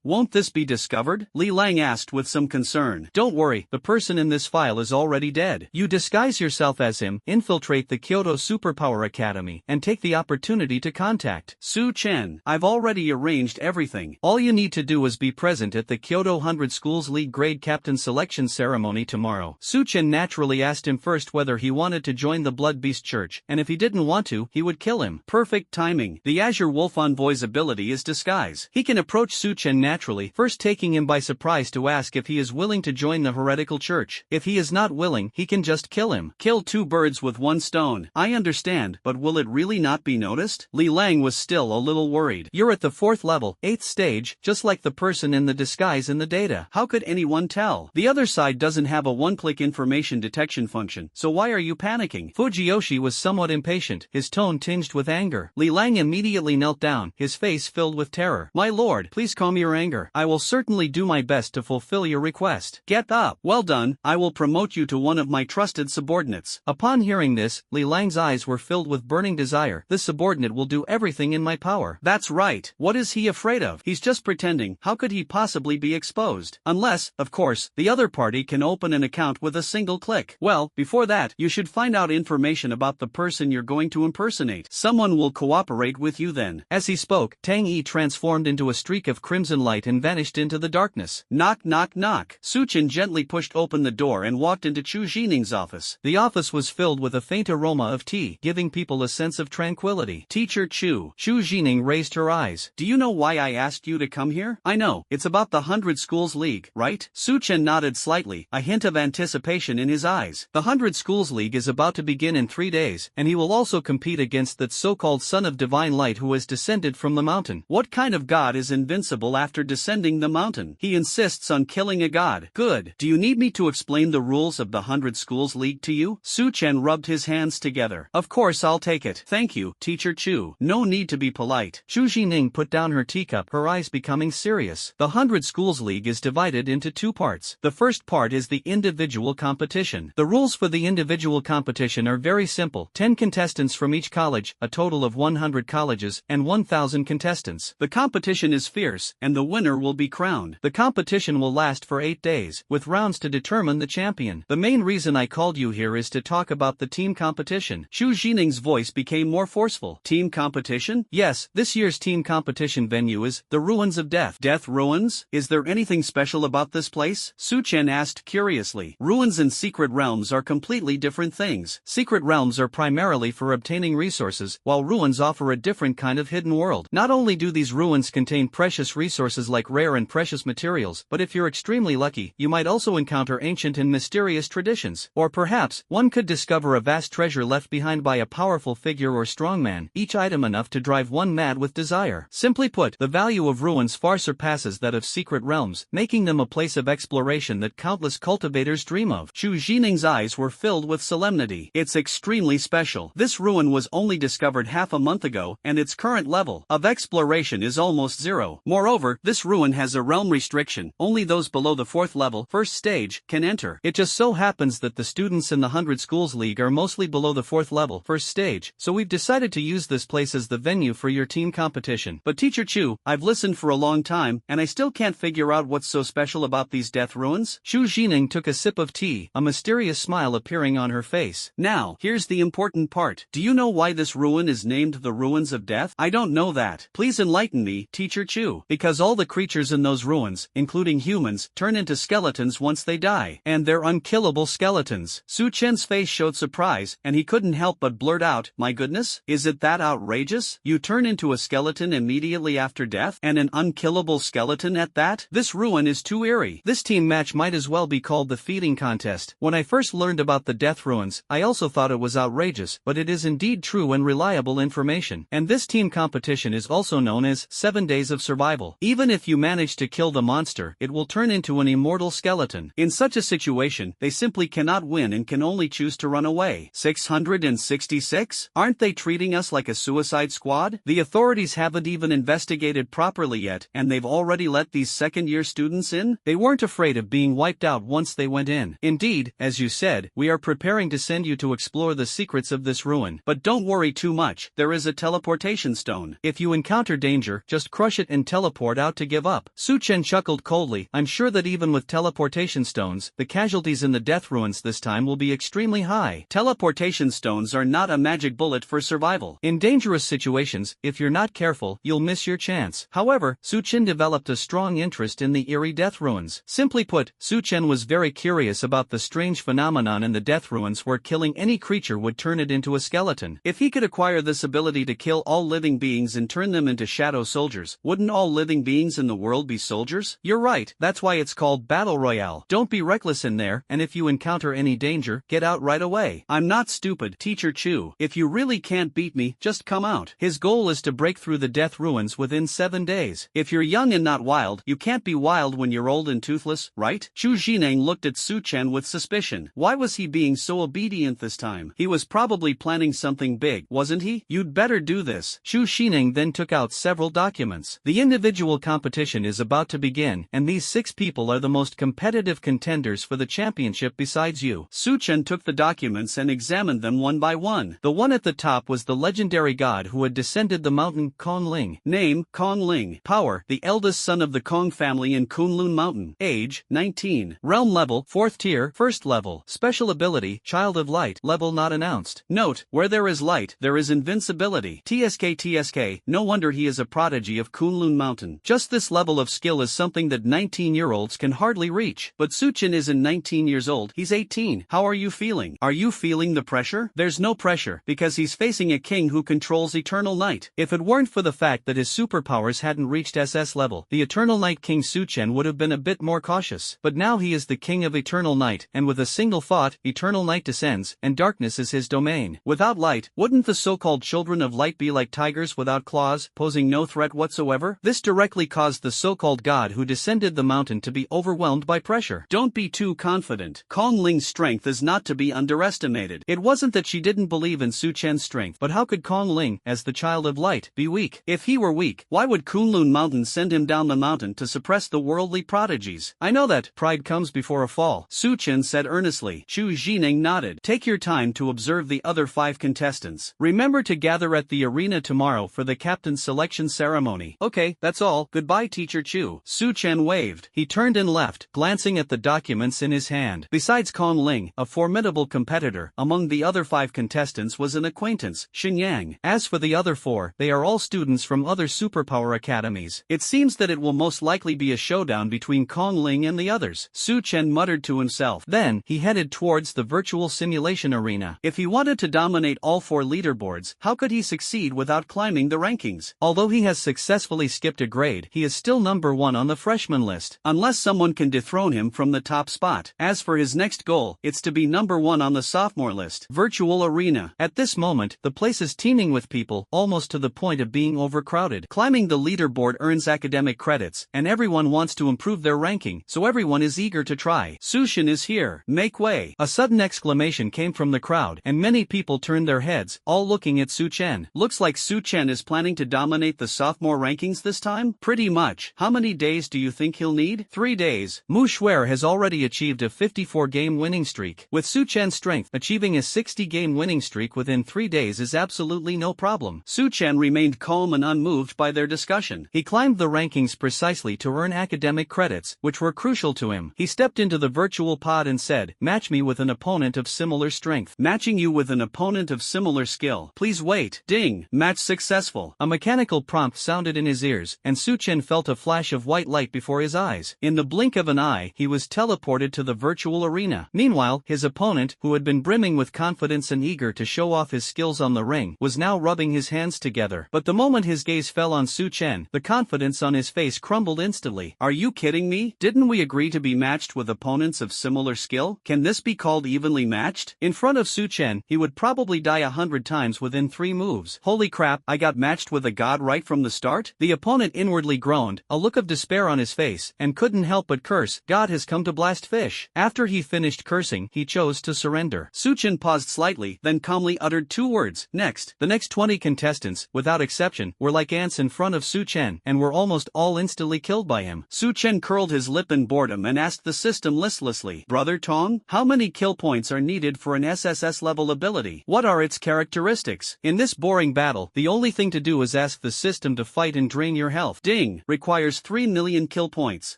Won't this be discovered? Li Lang asked with some concern. Don't worry, the person in this file is already dead. You disguise yourself as him, infiltrate the Kyoto Superpower Academy, and take the opportunity to contact Su Chen. I've already arranged everything. All you need to do is be present at the Kyoto 100 Schools League grade captain selection ceremony tomorrow. Su Chen naturally asked him first whether he wanted to join the Blood Beast Church, and if he didn't want to, he would kill him. Perfect timing. The Azure Wolf Envoy's ability is disguise. He can approach Su Chen naturally, first taking him by surprise to ask if he is willing to join the heretical church. If he is not willing, he can just kill him. Kill two birds with one stone. I understand, but will it really not be noticed? Li Lang was still a little worried. You're at the 4th level, 8th stage, just like the person in the disguise in the data. How could anyone tell? The other side doesn't have a one-click information detection function, so why are you panicking? Fujiyoshi was somewhat impatient, his tone tinged with anger. Li Lang immediately knelt down, his face filled with terror. My lord, please calm your anger. I will certainly do my best to fulfill your request. Get up. Well done, I will promote you to one of my trusted subordinates. Upon hearing this, Li Lang's eyes were filled with burning desire. This subordinate will do everything in my power. That's right. What is he afraid of? He's just pretending. How could he possibly be exposed? Unless, of course, the other party can open an account with a single click. Well, before that, you should find out information about the person you're going to impersonate. Someone will cooperate with you then. As he spoke, Tang Yi transformed into a streak of crimson light and vanished into the darkness. Knock knock knock. Su Chen gently pushed open the door and walked into Chu Jining's office. The office was filled with a faint aroma of tea, giving people a sense of tranquility. Teacher Chu. Chu Jining raised her eyes. Do you know why I asked you to come here? I know, it's about the 100 Schools League, right? Su Chen nodded slightly, a hint of anticipation in his eyes. The 100 Schools League is about to begin in 3 days, and he will also compete against that so-called son of divine light who has descended from the mountain. What kind of god is invincible after descending the mountain? He insists on killing a god. Good. Do you need me to explain the rules of the 100 Schools League to you? Su Chen rubbed his hands together. Of course I'll take it. Thank you, Teacher Chu. No need to be polite. Chu Jining put down her teacup, her eyes becoming serious. The 100 Schools League is divided into 2 parts. The first part is the individual competition. The rules for the individual competition are very simple. 10 contestants from each college, a total of 100 colleges, and 1,000 contestants. The competition is fierce, and the winner will be crowned. The competition will last for 8 days, with rounds to determine the champion. The main reason I called you here is to talk about the team competition. Chu Jining's voice became more forceful. Team competition? Yes, this year's team competition venue is the Ruins of Death. Death Ruins? Is there anything special about this place? Su Chen asked curiously. Ruins and secret realms are completely different things. Secret realms are primarily for obtaining resources, while ruins offer a different kind of hidden world. Not only do these ruins contain precious resources like rare and precious materials, but if you're extremely lucky, you might also encounter ancient and mysterious traditions. Or perhaps, one could discover a vast treasure left behind by a powerful figure or strongman, each item enough to drive one mad with desire. Simply put, the value of ruins far surpasses that of secret realms, making them a place of exploration that countless cultivators dream of. Chu Jining's eyes were filled with solemnity. It's extremely special. This ruin was only discovered half a month ago, and its current level of exploration is almost 0. Moreover, this ruin has a realm restriction. Only those below the 4th level, first stage, can enter. It just so happens that the students in the 100 Schools League are mostly below the 4th level, first stage, so we've decided to use this place as the venue for your team competition. But Teacher Chu, I've listened for a long time, and I still can't figure out what's so special about these death ruins. Chu Jining took a sip of tea, a mysterious smile appearing on her face. Now, here's the important part. Do you know why this ruin is named the Ruins of Death? I don't know that. Please enlighten me, Teacher Chu. Because all the creatures in those ruins, including humans, turn into skeletons once they die. And they're unkillable skeletons. Su Chen's face showed surprise, and he couldn't help but blurt out, my goodness, is it that outrageous? You turn into a skeleton immediately after death, and an unkillable skeleton at that? This ruin is too eerie. This team match might as well be called the feeding contest. When I first learned about the death ruins, I also thought it was outrageous, but it is indeed true and reliable information. And this team competition is also known as 7 Days of Survival. Even if you manage to kill the monster, it will turn into an immortal skeleton. In such a situation, they simply cannot win and can only choose to run away. 666? Aren't they treating us like a suicide squad? The authorities haven't even investigated properly yet, and they've already let these second-year students in? They weren't afraid of being wiped out once they went in. Indeed, as you said, we are preparing to send you to explore the secrets of this ruin. But don't worry too much, there is a teleportation stone. If you encounter danger, just crush it and teleport out to give up. Su Chen chuckled coldly. I'm sure that even with teleportation stones, the casualties in the death ruins this time will be extremely high. Teleportation stones are not a magic bullet for survival. In dangerous situations, if you're not careful, you'll miss your chance. However, Su Chen developed a strong interest in the eerie death ruins. Simply put, Su Chen was very curious about the strange phenomenon in the death ruins where killing any creature would turn it into a skeleton. If he could acquire this ability to kill all living beings and turn them into shadow soldiers, wouldn't all living beings in the world be soldiers? You're right, that's why it's called Battle Royale. Don't be reckless in there, and if you encounter any danger, get out right away. I'm not stupid, Teacher Chu. If you really can't beat me, just come out. His goal is to break through the death ruins within 7 days. If you're young and not wild, you can't be wild when you're old and toothless, right? Chu Jining looked at Su Chen with suspicion. Why was he being so so obedient this time. He was probably planning something big, wasn't he? You'd better do this. Chu Xining then took out several documents. The individual competition is about to begin, and these 6 people are the most competitive contenders for the championship besides you. Su Chen took the documents and examined them one by one. The one at the top was the legendary god who had descended the mountain, Kong Ling. Name, Kong Ling. Power, the eldest son of the Kong family in Kunlun Mountain. Age, 19. Realm level, 4th tier, 1st level. Special ability, Child of Light, level not announced. Note, where there is light, there is invincibility. TSK, no wonder he is a prodigy of Kunlun Mountain. Just this level of skill is something that 19-year-olds can hardly reach. But Su Chen isn't 19 years old, he's 18. How are you feeling? Are you feeling the pressure? There's no pressure, because he's facing a king who controls Eternal Night. If it weren't for the fact that his superpowers hadn't reached SS level, the Eternal Night King Su Chen would have been a bit more cautious. But now he is the king of Eternal Night, and with a single thought, Eternal Night descends, and darkness is his domain. Without light, wouldn't the so-called children of light be like tigers without claws, posing no threat whatsoever? This directly caused the so-called god who descended the mountain to be overwhelmed by pressure. Don't be too confident. Kong Ling's strength is not to be underestimated. It wasn't that she didn't believe in Su Chen's strength, but how could Kong Ling, as the child of light, be weak? If he were weak, why would Kunlun Mountain send him down the mountain to suppress the worldly prodigies? I know that pride comes before a fall, Su Chen said earnestly. Chu Xining nodded. Take your time to observe the other 5 contestants. Remember to gather at the arena tomorrow for the captain's selection ceremony. Okay, that's all. Goodbye, Teacher Chu. Su Chen waved. He turned and left, glancing at the documents in his hand. Besides Kong Ling, a formidable competitor, among the other 5 contestants was an acquaintance, Xin Yang. As for the other 4, they are all students from other superpower academies. It seems that it will most likely be a showdown between Kong Ling and the others. Su Chen muttered to himself. Then, he headed towards the virtual simulation arena. If he wanted to dominate all 4 leaderboards, how could he succeed without climbing the rankings? Although he has successfully skipped a grade, he is still number 1 on the freshman list, unless someone can dethrone him from the top spot. As for his next goal, it's to be number 1 on the sophomore list. Virtual arena. At this moment, the place is teeming with people, almost to the point of being overcrowded. Climbing the leaderboard earns academic credits, and everyone wants to improve their ranking, so everyone is eager to try. Su Chen is here. Make way. A sudden exclamation came from the crowd, and many people turned their heads, all looking at Su Chen. Looks like Su Chen is planning to dominate the sophomore rankings this time? Pretty much. How many days do you think he'll need? 3 days. Mu Shuer has already achieved a 54-game winning streak. With Su Chen's strength, achieving a 60-game winning streak within 3 days is absolutely no problem. Su Chen remained calm and unmoved by their discussion. He climbed the rankings precisely to earn academic credits, which were crucial to him. He stepped into the virtual pod and said, "Match me with an opponent of similar strength." Matching you with an opponent of similar skill. Please wait. Ding. Match successful. A mechanical prompt sounded in his ears, and Su Chen felt a flash of white light before his eyes. In the blink of an eye, he was teleported to the virtual arena. Meanwhile, his opponent, who had been brimming with confidence and eager to show off his skills on the ring, was now rubbing his hands together. But the moment his gaze fell on Su Chen, the confidence on his face crumbled instantly. Are you kidding me? Didn't we agree to be matched with opponents of similar skill? Can this be called evenly matched? In front of Su Chen, he would probably die 100 times within 3 moves. Holy crap, I got matched with a god right from the start? The opponent inwardly groaned, a look of despair on his face, and couldn't help but curse, God has come to blast fish. After he finished cursing, he chose to surrender. Su Chen paused slightly, then calmly uttered 2 words, next. The next 20 contestants, without exception, were like ants in front of Su Chen, and were almost all instantly killed by him. Su Chen curled his lip in boredom and asked the system listlessly, Brother Tong, how many kill points are needed for an SSS level ability? What are its characteristics? In this boring battle, the only thing to do is ask the system to fight and drain your health. Ding. Requires 3 million kill points.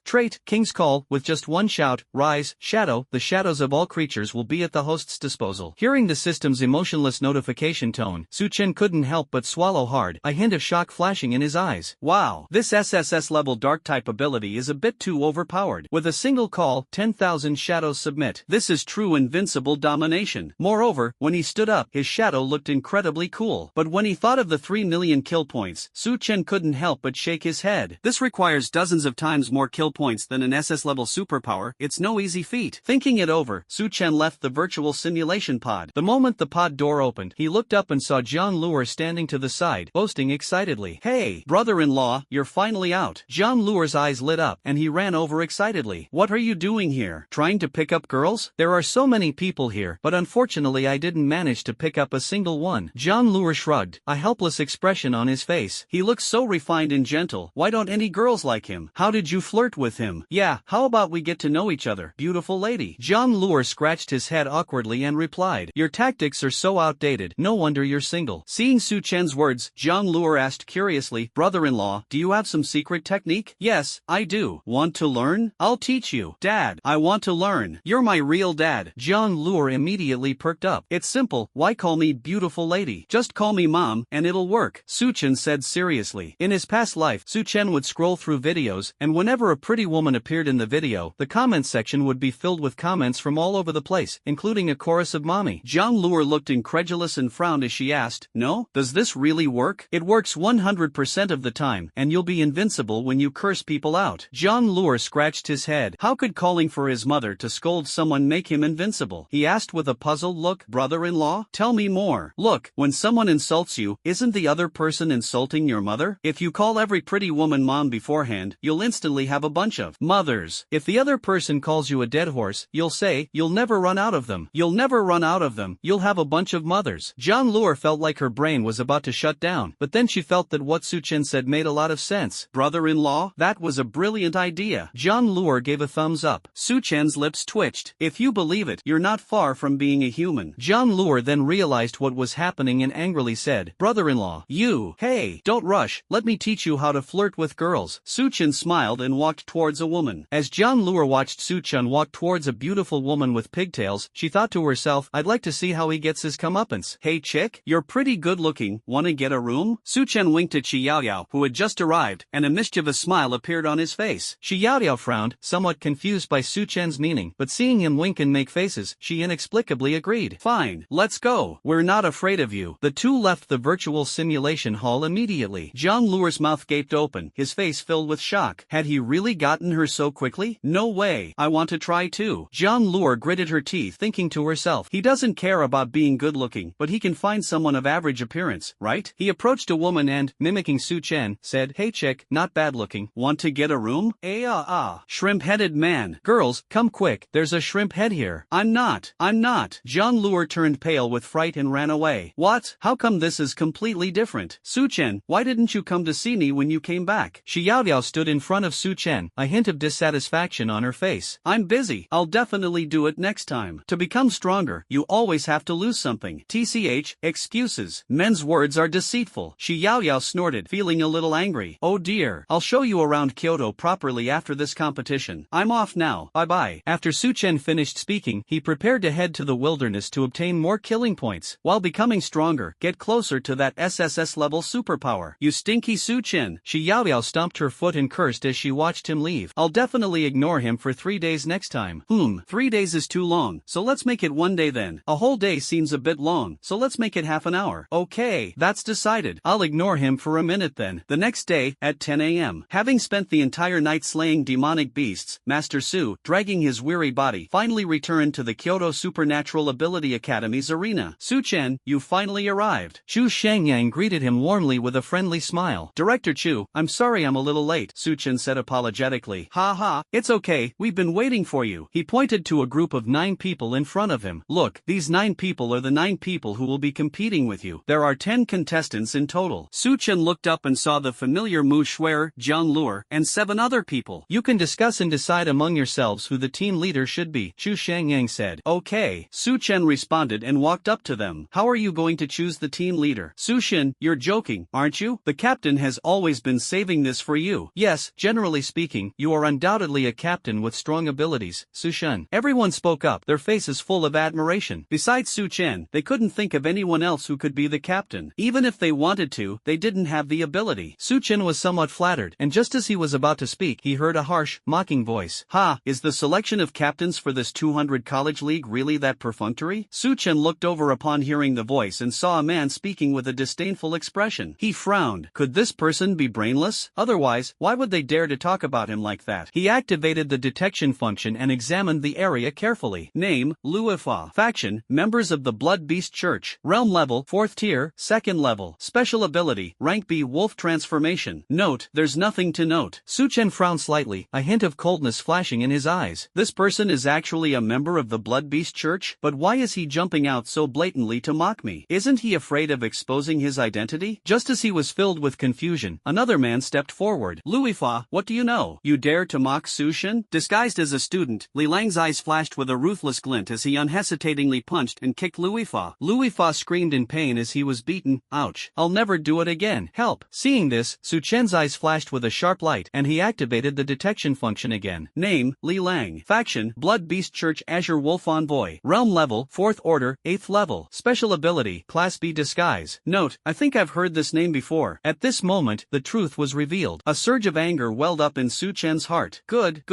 Trait, King's Call, with just 1 shout, rise, shadow, the shadows of all creatures will be at the host's disposal. Hearing the system's emotionless notification tone, Su Chen couldn't help but swallow hard, a hint of shock flashing in his eyes. Wow, this SSS level dark type ability is a bit too overpowered. With a single call, 10,000 shadows submit. This is true invincible domination. Moreover, when he stood up, his shadow looked incredibly cool. But when he thought of the 3 million kill points, Su Chen couldn't help but shake his head. This requires dozens of times more kill points than an SS level superpower. It's no easy feat. Thinking it over, Su Chen left the virtual simulation pod. The moment the pod door opened, he looked up and saw Jiang Luer standing to the side, boasting excitedly. Hey, brother-in-law, you're finally out. Jiang Luer's eyes lit up, and he ran over excitedly. What are you doing here? Trying to pick up girls? There are so many people people here, but unfortunately I didn't manage to pick up a single one. John Luer shrugged, a helpless expression on his face. He looks so refined and gentle. Why don't any girls like him? How did you flirt with him? Yeah, how about we get to know each other, beautiful lady? John Luer scratched his head awkwardly and replied, your tactics are so outdated, no wonder you're single. Seeing Su Chen's words, John Luer asked curiously, brother-in-law, do you have some secret technique? Yes, I do. Want to learn? I'll teach you. Dad, I want to learn. You're my real dad. John Luer immediately perked up. It's simple, why call me beautiful lady? Just call me mom, and it'll work, Su Chen said seriously. In his past life, Su Chen would scroll through videos, and whenever a pretty woman appeared in the video, the comments section would be filled with comments from all over the place, including a chorus of mommy. John Luer looked incredulous and frowned as she asked, no? Does this really work? It works 100% of the time, and you'll be invincible when you curse people out. John Luer scratched his head. How could calling for his mother to scold someone make him invincible? He asked with a puzzled look. Brother-in-law? Tell me more. Look, when someone insults you, isn't the other person insulting your mother? If you call every pretty woman mom beforehand, you'll instantly have a bunch of mothers. If the other person calls you a dead horse, you'll say, you'll never run out of them. You'll never run out of them. You'll have a bunch of mothers. John Luer felt like her brain was about to shut down, but then she felt that what Su Chen said made a lot of sense. Brother-in-law? That was a brilliant idea. John Luer gave a thumbs up. Su Chen's lips twitched. If you believe it, you're not far from being a human. John Luer then realized what was happening and angrily said, brother-in-law, you, hey, don't rush, let me teach you how to flirt with girls. Su Chen smiled and walked towards a woman. As John Luer watched Su Chen walk towards a beautiful woman with pigtails, she thought to herself, I'd like to see how he gets his comeuppance. Hey chick, you're pretty good looking, wanna get a room? Su Chen winked at Shi Yaoyao, who had just arrived, and a mischievous smile appeared on his face. Shi Yaoyao frowned, somewhat confused by Su Chen's meaning, but seeing him wink and make faces, she inexplicably agreed. Fine, let's go. We're not afraid of you. The two left the virtual simulation hall immediately. John Luer's mouth gaped open, his face filled with shock. Had he really gotten her so quickly? No way. I want to try too. John Luer gritted her teeth, thinking to herself, he doesn't care about being good looking, but he can find someone of average appearance, right? He approached a woman and, mimicking Su Chen, said, hey chick, not bad looking. Want to get a room? Shrimp-headed man. Girls, come quick, there's a shrimp head here. I'm not. John Luer turned pale with fright and ran away. What? How come this is completely different? Su Chen, why didn't you come to see me when you came back? Shi Yaoyao stood in front of Su Chen, a hint of dissatisfaction on her face. I'm busy. I'll definitely do it next time. To become stronger, you always have to lose something. TCH, excuses. Men's words are deceitful. Shi Yaoyao snorted, feeling a little angry. Oh dear. I'll show you around Kyoto properly after this competition. I'm off now. Bye-bye. After Su Chen finished speaking, he prepared to head to the wilderness to obtain more killing points. While becoming stronger, get closer to that SSS level superpower. You stinky Su Chen. Shi Yaoyao stomped her foot and cursed as she watched him leave. I'll definitely ignore him for 3 days next time. 3 days is too long, so let's make it 1 day then. A whole day seems a bit long, so let's make it half an hour. Okay, that's decided. I'll ignore him for a minute then. The next day, at 10 a.m. Having spent the entire night slaying demonic beasts, Master Su, dragging his weary body, finally returned to the Kyoto Supernatural Ability Academy's arena. Su Chen, you finally arrived. Chu Shangyang greeted him warmly with a friendly smile. Director Chu, I'm sorry I'm a little late, Su Chen said apologetically. Ha, it's okay, we've been waiting for you. He pointed to a group of 9 people in front of him. Look, these 9 people are the 9 people who will be competing with you. There are 10 contestants in total. Su Chen looked up and saw the familiar Mu Shuer, John Luer, and 7 other people. You can discuss and decide among yourselves who the team leader should be, Chu Shangyang said. Okay, Su Chen responded and walked up to them. How are you going to choose the team leader? Su Chen, you're joking, aren't you? The captain has always been saving this for you. Yes, generally speaking, you are undoubtedly a captain with strong abilities, Su Chen. Everyone spoke up, their faces full of admiration. Besides Su Chen, they couldn't think of anyone else who could be the captain. Even if they wanted to, they didn't have the ability. Su Chen was somewhat flattered, and just as he was about to speak, he heard a harsh, mocking voice. Ha, is the selection of captains for this 200 college league really that perfunctory? Su Chen looked over upon hearing the voice and saw a man speaking with a disdainful expression. He frowned. Could this person be brainless? Otherwise, why would they dare to talk about him like that? He activated the detection function and examined the area carefully. Name, Luifa. Faction, members of the Blood Beast Church. Realm level, 4th tier, 2nd level. Special ability, rank B wolf transformation. Note, there's nothing to note. Su Chen frowned slightly, a hint of coldness flashing in his eyes. This person is actually a member of the Blood Blood Beast Church? But why is he jumping out so blatantly to mock me? Isn't he afraid of exposing his identity? Just as he was filled with confusion, another man stepped forward. Louis Fa, what do you know? You dare to mock Su Shen? Disguised as a student, Li Lang's eyes flashed with a ruthless glint as he unhesitatingly punched and kicked Louis Fa. Louis Fa screamed in pain as he was beaten. Ouch. I'll never do it again. Help. Seeing this, Su Chen's eyes flashed with a sharp light and he activated the detection function again. Name, Li Lang. Faction, Blood Beast Church Azure Wolf Envoy. Realm level, 4th order, 8th level. Special ability, Class B Disguise. Note, I think I've heard this name before. At this moment, the truth was revealed. A surge of anger welled up in Su Chen's heart. Good.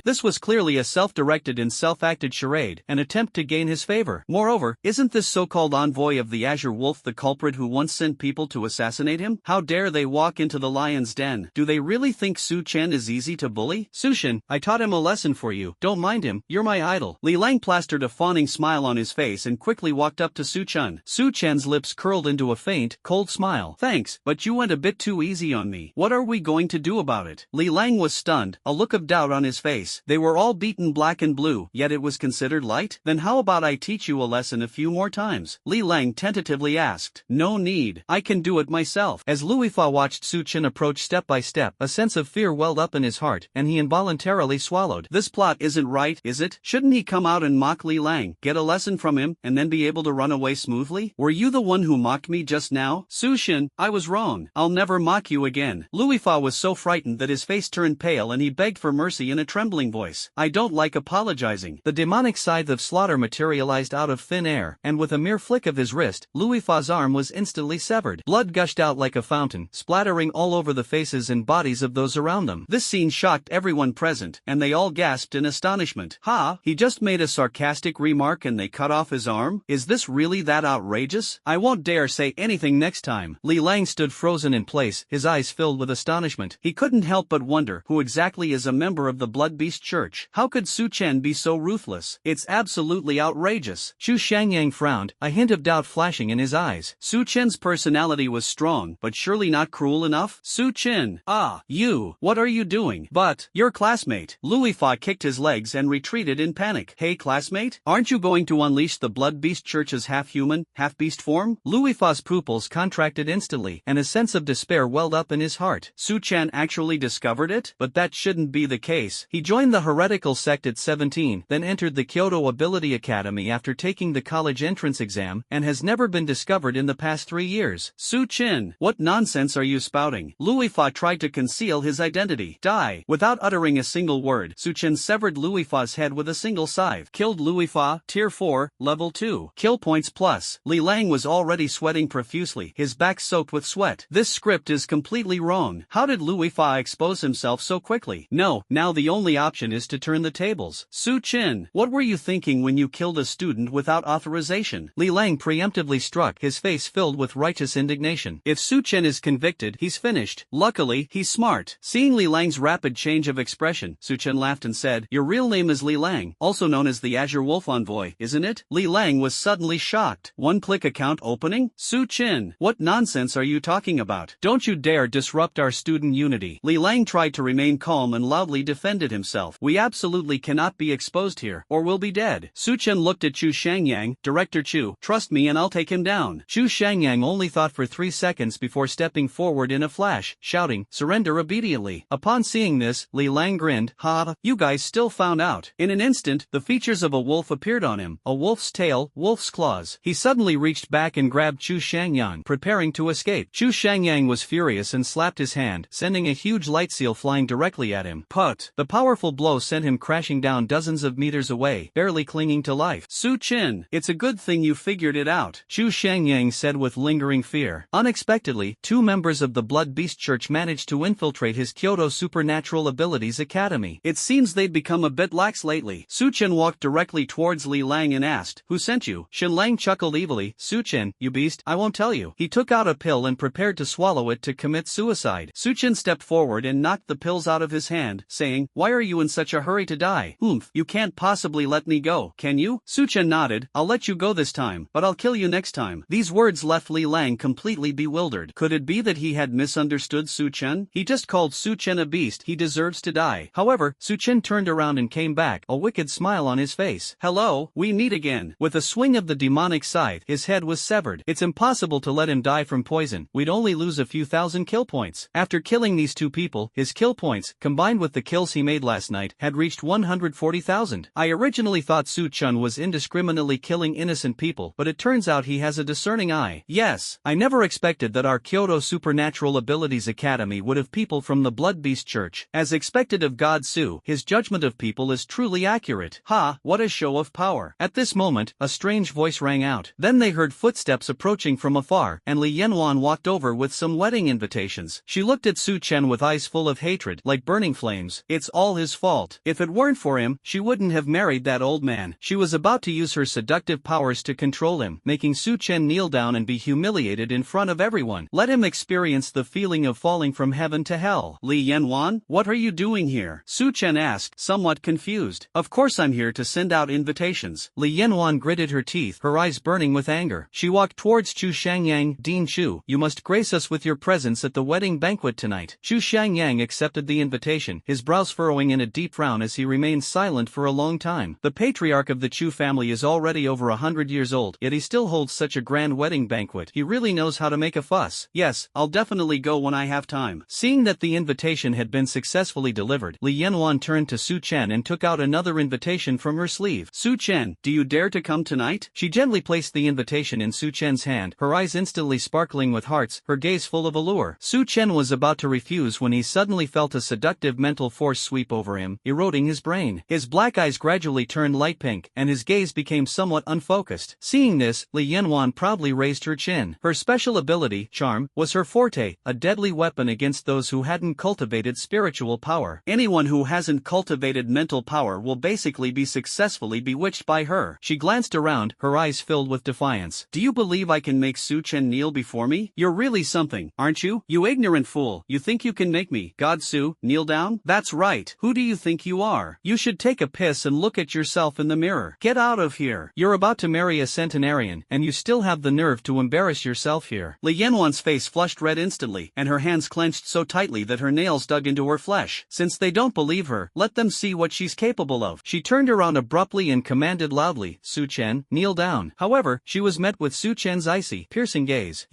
This was clearly a self-directed and self-acted charade, an attempt to gain his favor. Moreover, isn't this so-called envoy of the Azure Wolf the culprit who once sent people to assassinate him? How dare they walk into the lion's den? Do they really think Su Chen is easy to bully? Su Shen, I taught him a lesson for you. Don't mind him, you're my idol. Li Lang plastered a fawning smile on his face and quickly walked up to Su Chen. Su Chen's lips curled into a faint, cold smile. Thanks, but you went a bit too easy on me. What are we going to do about it? Li Lang was stunned, a look of doubt on his face. They were all beaten black and blue, yet it was considered light? Then how about I teach you a lesson a few more times? Li Lang tentatively asked. No need. I can do it myself. As Louis Fa watched Su Chen approach step by step, a sense of fear welled up in his heart, and he involuntarily swallowed. This plot isn't right, is it? Shouldn't he come out and mock Li Lang, get a lesson from him, and then be able to run away smoothly? Were you the one who mocked me just now? Su Shen, I was wrong. I'll never mock you again. Louis Fa was so frightened that his face turned pale and he begged for mercy in a trembling voice. I don't like apologizing. The demonic scythe of slaughter materialized out of thin air, and with a mere flick of his wrist, Louis Fa's arm was instantly severed. Blood gushed out like a fountain, splattering all over the faces and bodies of those around them. This scene shocked everyone present, and they all gasped in astonishment. Ha! He just made a sarcastic remark and they cut off his arm? Is this really that outrageous? I won't dare say anything next time. Li Lang stood frozen in place, his eyes filled with astonishment. He couldn't help but wonder who exactly is a member of the Blood Beast Church. How could Su Chen be so ruthless? It's absolutely outrageous. Chu Shangyang frowned, a hint of doubt flashing in his eyes. Su Chen's personality was strong, but surely not cruel enough? Su Chen. Ah, you. What are you doing? But, your classmate. Louis Fa kicked his legs and retreated in panic. Hey classmate? Aren't you going to unleash the Blood Beast Church's half-human, half-beast form? Louis Fa's pupils contracted instantly, and a sense of despair welled up in his heart. Su Chen actually discovered it? But that shouldn't be the case. He joined the heretical sect at 17, then entered the Kyoto Ability Academy after taking the college entrance exam, and has never been discovered in the past 3 years. Su Chen, what nonsense are you spouting? Louis Fa tried to conceal his identity. Die. Without uttering a single word, Su Chen severed Louis Fa's head with a single scythe. Killed Louis Fa, Tier 4, Level 2. Kill points plus. Li Lang was already sweating profusely, his back soaked with sweat. This script is completely wrong. How did Louis Fa expose himself so quickly? No, now the only option is to turn the tables. Su Chen, what were you thinking when you killed a student without authorization? Li Lang preemptively struck, his face filled with righteous indignation. If Su Chen is convicted, he's finished. Luckily, he's smart. Seeing Li Lang's rapid change of expression, Su Chen laughed and said, your real name is Li Lang, also known as the Azure Wolf Envoy, isn't it? Li Lang was suddenly shocked. One-click account opening? Su Chen, what nonsense are you talking about? Don't you dare disrupt our student unity. Li Lang tried to remain calm and loudly defended himself. We absolutely cannot be exposed here, or we'll be dead. Su Chen looked at Chu Shangyang. Director Chu, trust me and I'll take him down. Chu Shangyang only thought for 3 seconds before stepping forward in a flash, shouting, surrender immediately. Upon seeing this, Li Lang grinned. Ha, you guys still found out. In an instant, the features of a wolf appeared on him. A wolf's tail, wolf's claws. He suddenly reached back and grabbed Chu Shangyang, preparing to escape. Chu Shangyang was furious and slapped his hand, sending a huge light seal flying directly at him. Put! The powerful blow sent him crashing down dozens of meters away, barely clinging to life. Su Chen, it's a good thing you figured it out, Chu Shangyang said with lingering fear. Unexpectedly, 2 members of the Blood Beast Church managed to infiltrate his Kyoto Supernatural Abilities Academy. It seems they'd become a bit lax lately. Su Chen walked directly towards Li Lang and asked, who sent you? Shen Lang chuckled evilly. Su Chen, you beast, I won't tell you. He took out a pill and prepared to swallow it to commit suicide. Su Chen stepped forward and knocked the pills out of his hand, saying, why are you in such a hurry to die? You can't possibly let me go, can you? Su Chen nodded. I'll let you go this time, but I'll kill you next time. These words left Li Lang completely bewildered. Could it be that he had misunderstood Su Chen? He just called Su Chen a beast. He deserves to die. However, Su Chen turned around and came back, a wicked smile on his face. Hello, we meet again. With a swing of the demonic scythe, his head was severed. It's impossible to let him die from poison. We'd only lose a few thousand kill points. After killing these two people, his kill points, combined with the kills he made last night, had reached 140,000. I originally thought Su Chun was indiscriminately killing innocent people, but it turns out he has a discerning eye. Yes, I never expected that our Kyoto Supernatural Abilities Academy would have people from the Blood Beast Church. As expected of God Su, his judgment of people is truly accurate. Ha, what a show of power. At this moment, a strange voice rang out. Then they heard footsteps approaching from afar, and Li Yanwan walked over with some wedding invitations. She looked at Su Chen with eyes full of hatred, like burning flames. It's all his fault. If it weren't for him, she wouldn't have married that old man. She was about to use her seductive powers to control him, making Su Chen kneel down and be humiliated in front of everyone. Let him experience the feeling of falling from heaven to hell. Li Yanwan, what are you doing here? Su Chen asked, somewhat confused. Of course I'm here to send out invitations. Li Yanwan gritted her teeth, her eyes burning with anger. She walked towards Chu Shangyang. Dean Chu, you must grace us with your presence at the wedding banquet tonight. Chu Shangyang accepted the invitation, his brows furrowing in a deep frown as he remained silent for a long time. The patriarch of the Chu family is already over 100 years old, yet he still holds such a grand wedding banquet. He really knows how to make a fuss. Yes, I'll definitely go when I have time. Seeing that the invitation had been successfully delivered, Li Yanwan turned to Su Chen and took out another invitation from her sleeve. Su Chen, do you dare to come tonight? She gently placed the invitation in Su Chen's hand, her eyes instantly sparkling with hearts, her gaze full of allure. Su Chen was about to refuse when he suddenly felt a seductive mental force sweep over him, eroding his brain. His black eyes gradually turned light pink, and his gaze became somewhat unfocused. Seeing this, Li Yanwan proudly raised her chin. Her special ability, charm, was her forte, a deadly weapon against those who hadn't cultivated spiritual power. Anyone who hasn't cultivated mental power will basically be successfully bewitched by her. She glanced around, her eyes filled with defiance. Do you believe I can make Su Chen kneel before me? You're really something, aren't you? You ignorant fool. You think you can make me, God Su, kneel down? That's right. Who do you think you are? You should take a piss and look at yourself in the mirror. Get out of here. You're about to marry a centenarian, and you still have the nerve to embarrass yourself here. Li Yanwan's face flushed red instantly, and her hands clenched so tightly that her nails dug into her flesh. Since they don't believe her, let them see what she's capable of. She turned around abruptly and commanded loudly, Su Chen, kneel down. However, she was met with Su Chen's icy, piercing gaze.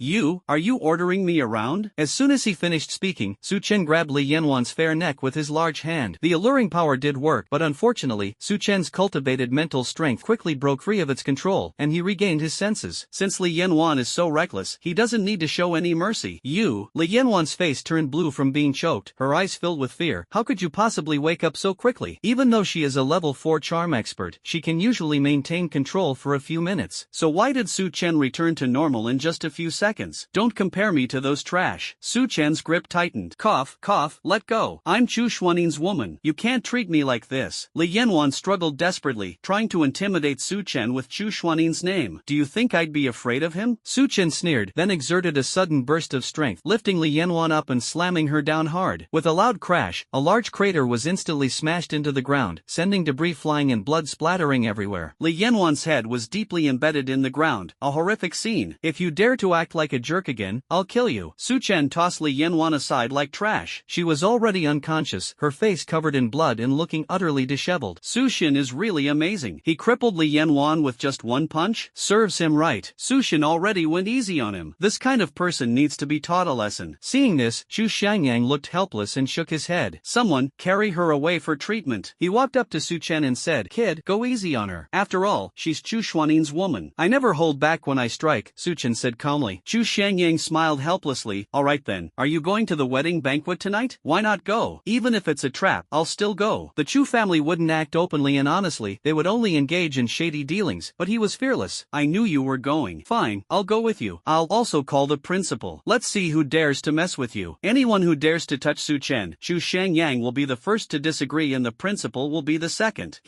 Are you ordering me around? As soon as he finished speaking, Su Chen grabbed Li Yanwan's fair neck with his large hand. The alluring power did work, but unfortunately, Su Chen's cultivated mental strength quickly broke free of its control, and he regained his senses. Since Li Yanwan is so reckless, he doesn't need to show any mercy. Li Yanwan's face turned blue from being choked, her eyes filled with fear. How could you possibly wake up so quickly? Even though she is a level 4 charm expert, she can usually maintain control for a few minutes. So why did Su Chen return to normal in just a few seconds? Don't compare me to those trash. Su Chen's grip tightened. Cough, cough, let go. I'm Chu Xuanin's woman. You can't treat me like this. Li Yanwan struggled desperately, trying to intimidate Su Chen with Chu Xuanin's name. Do you think I'd be afraid of him? Su Chen sneered, then exerted a sudden burst of strength, lifting Li Yanwan up and slamming her down hard. With a loud crash, a large crater was instantly smashed into the ground, sending debris flying and blood splattering everywhere. Li Yanwan's head was deeply embedded in the ground, a horrific scene. If you dare to act like a jerk again, I'll kill you. Su Chen tossed Li Yanwan aside like trash. She was already unconscious, her face covered in blood and looking utterly disheveled. Su Shin is really amazing. He crippled Li Yanwan with just one punch? Serves him right. Su Shin already went easy on him. This kind of person needs to be taught a lesson. Seeing this, Chu Shangyang looked helpless and shook his head. Someone, carry her away for treatment. He walked up to Su Chen and said, Kid, go easy on her. After all, she's Chu Xuanin's woman. I never hold back when I strike, Su Chen said calmly. Chu Shangyang smiled helplessly. Alright then, are you going to the wedding banquet tonight? Why not go? Even if it's a trap, I'll still go. The Chu family wouldn't act openly and honestly, they would only engage in shady dealings, but he was fearless. I knew you were going. Fine, I'll go with you. I'll also call the principal. Let's see who dares to mess with you. Anyone who dares to touch Su Chen, Chu Shangyang will be the first to disagree and the principal will be the second.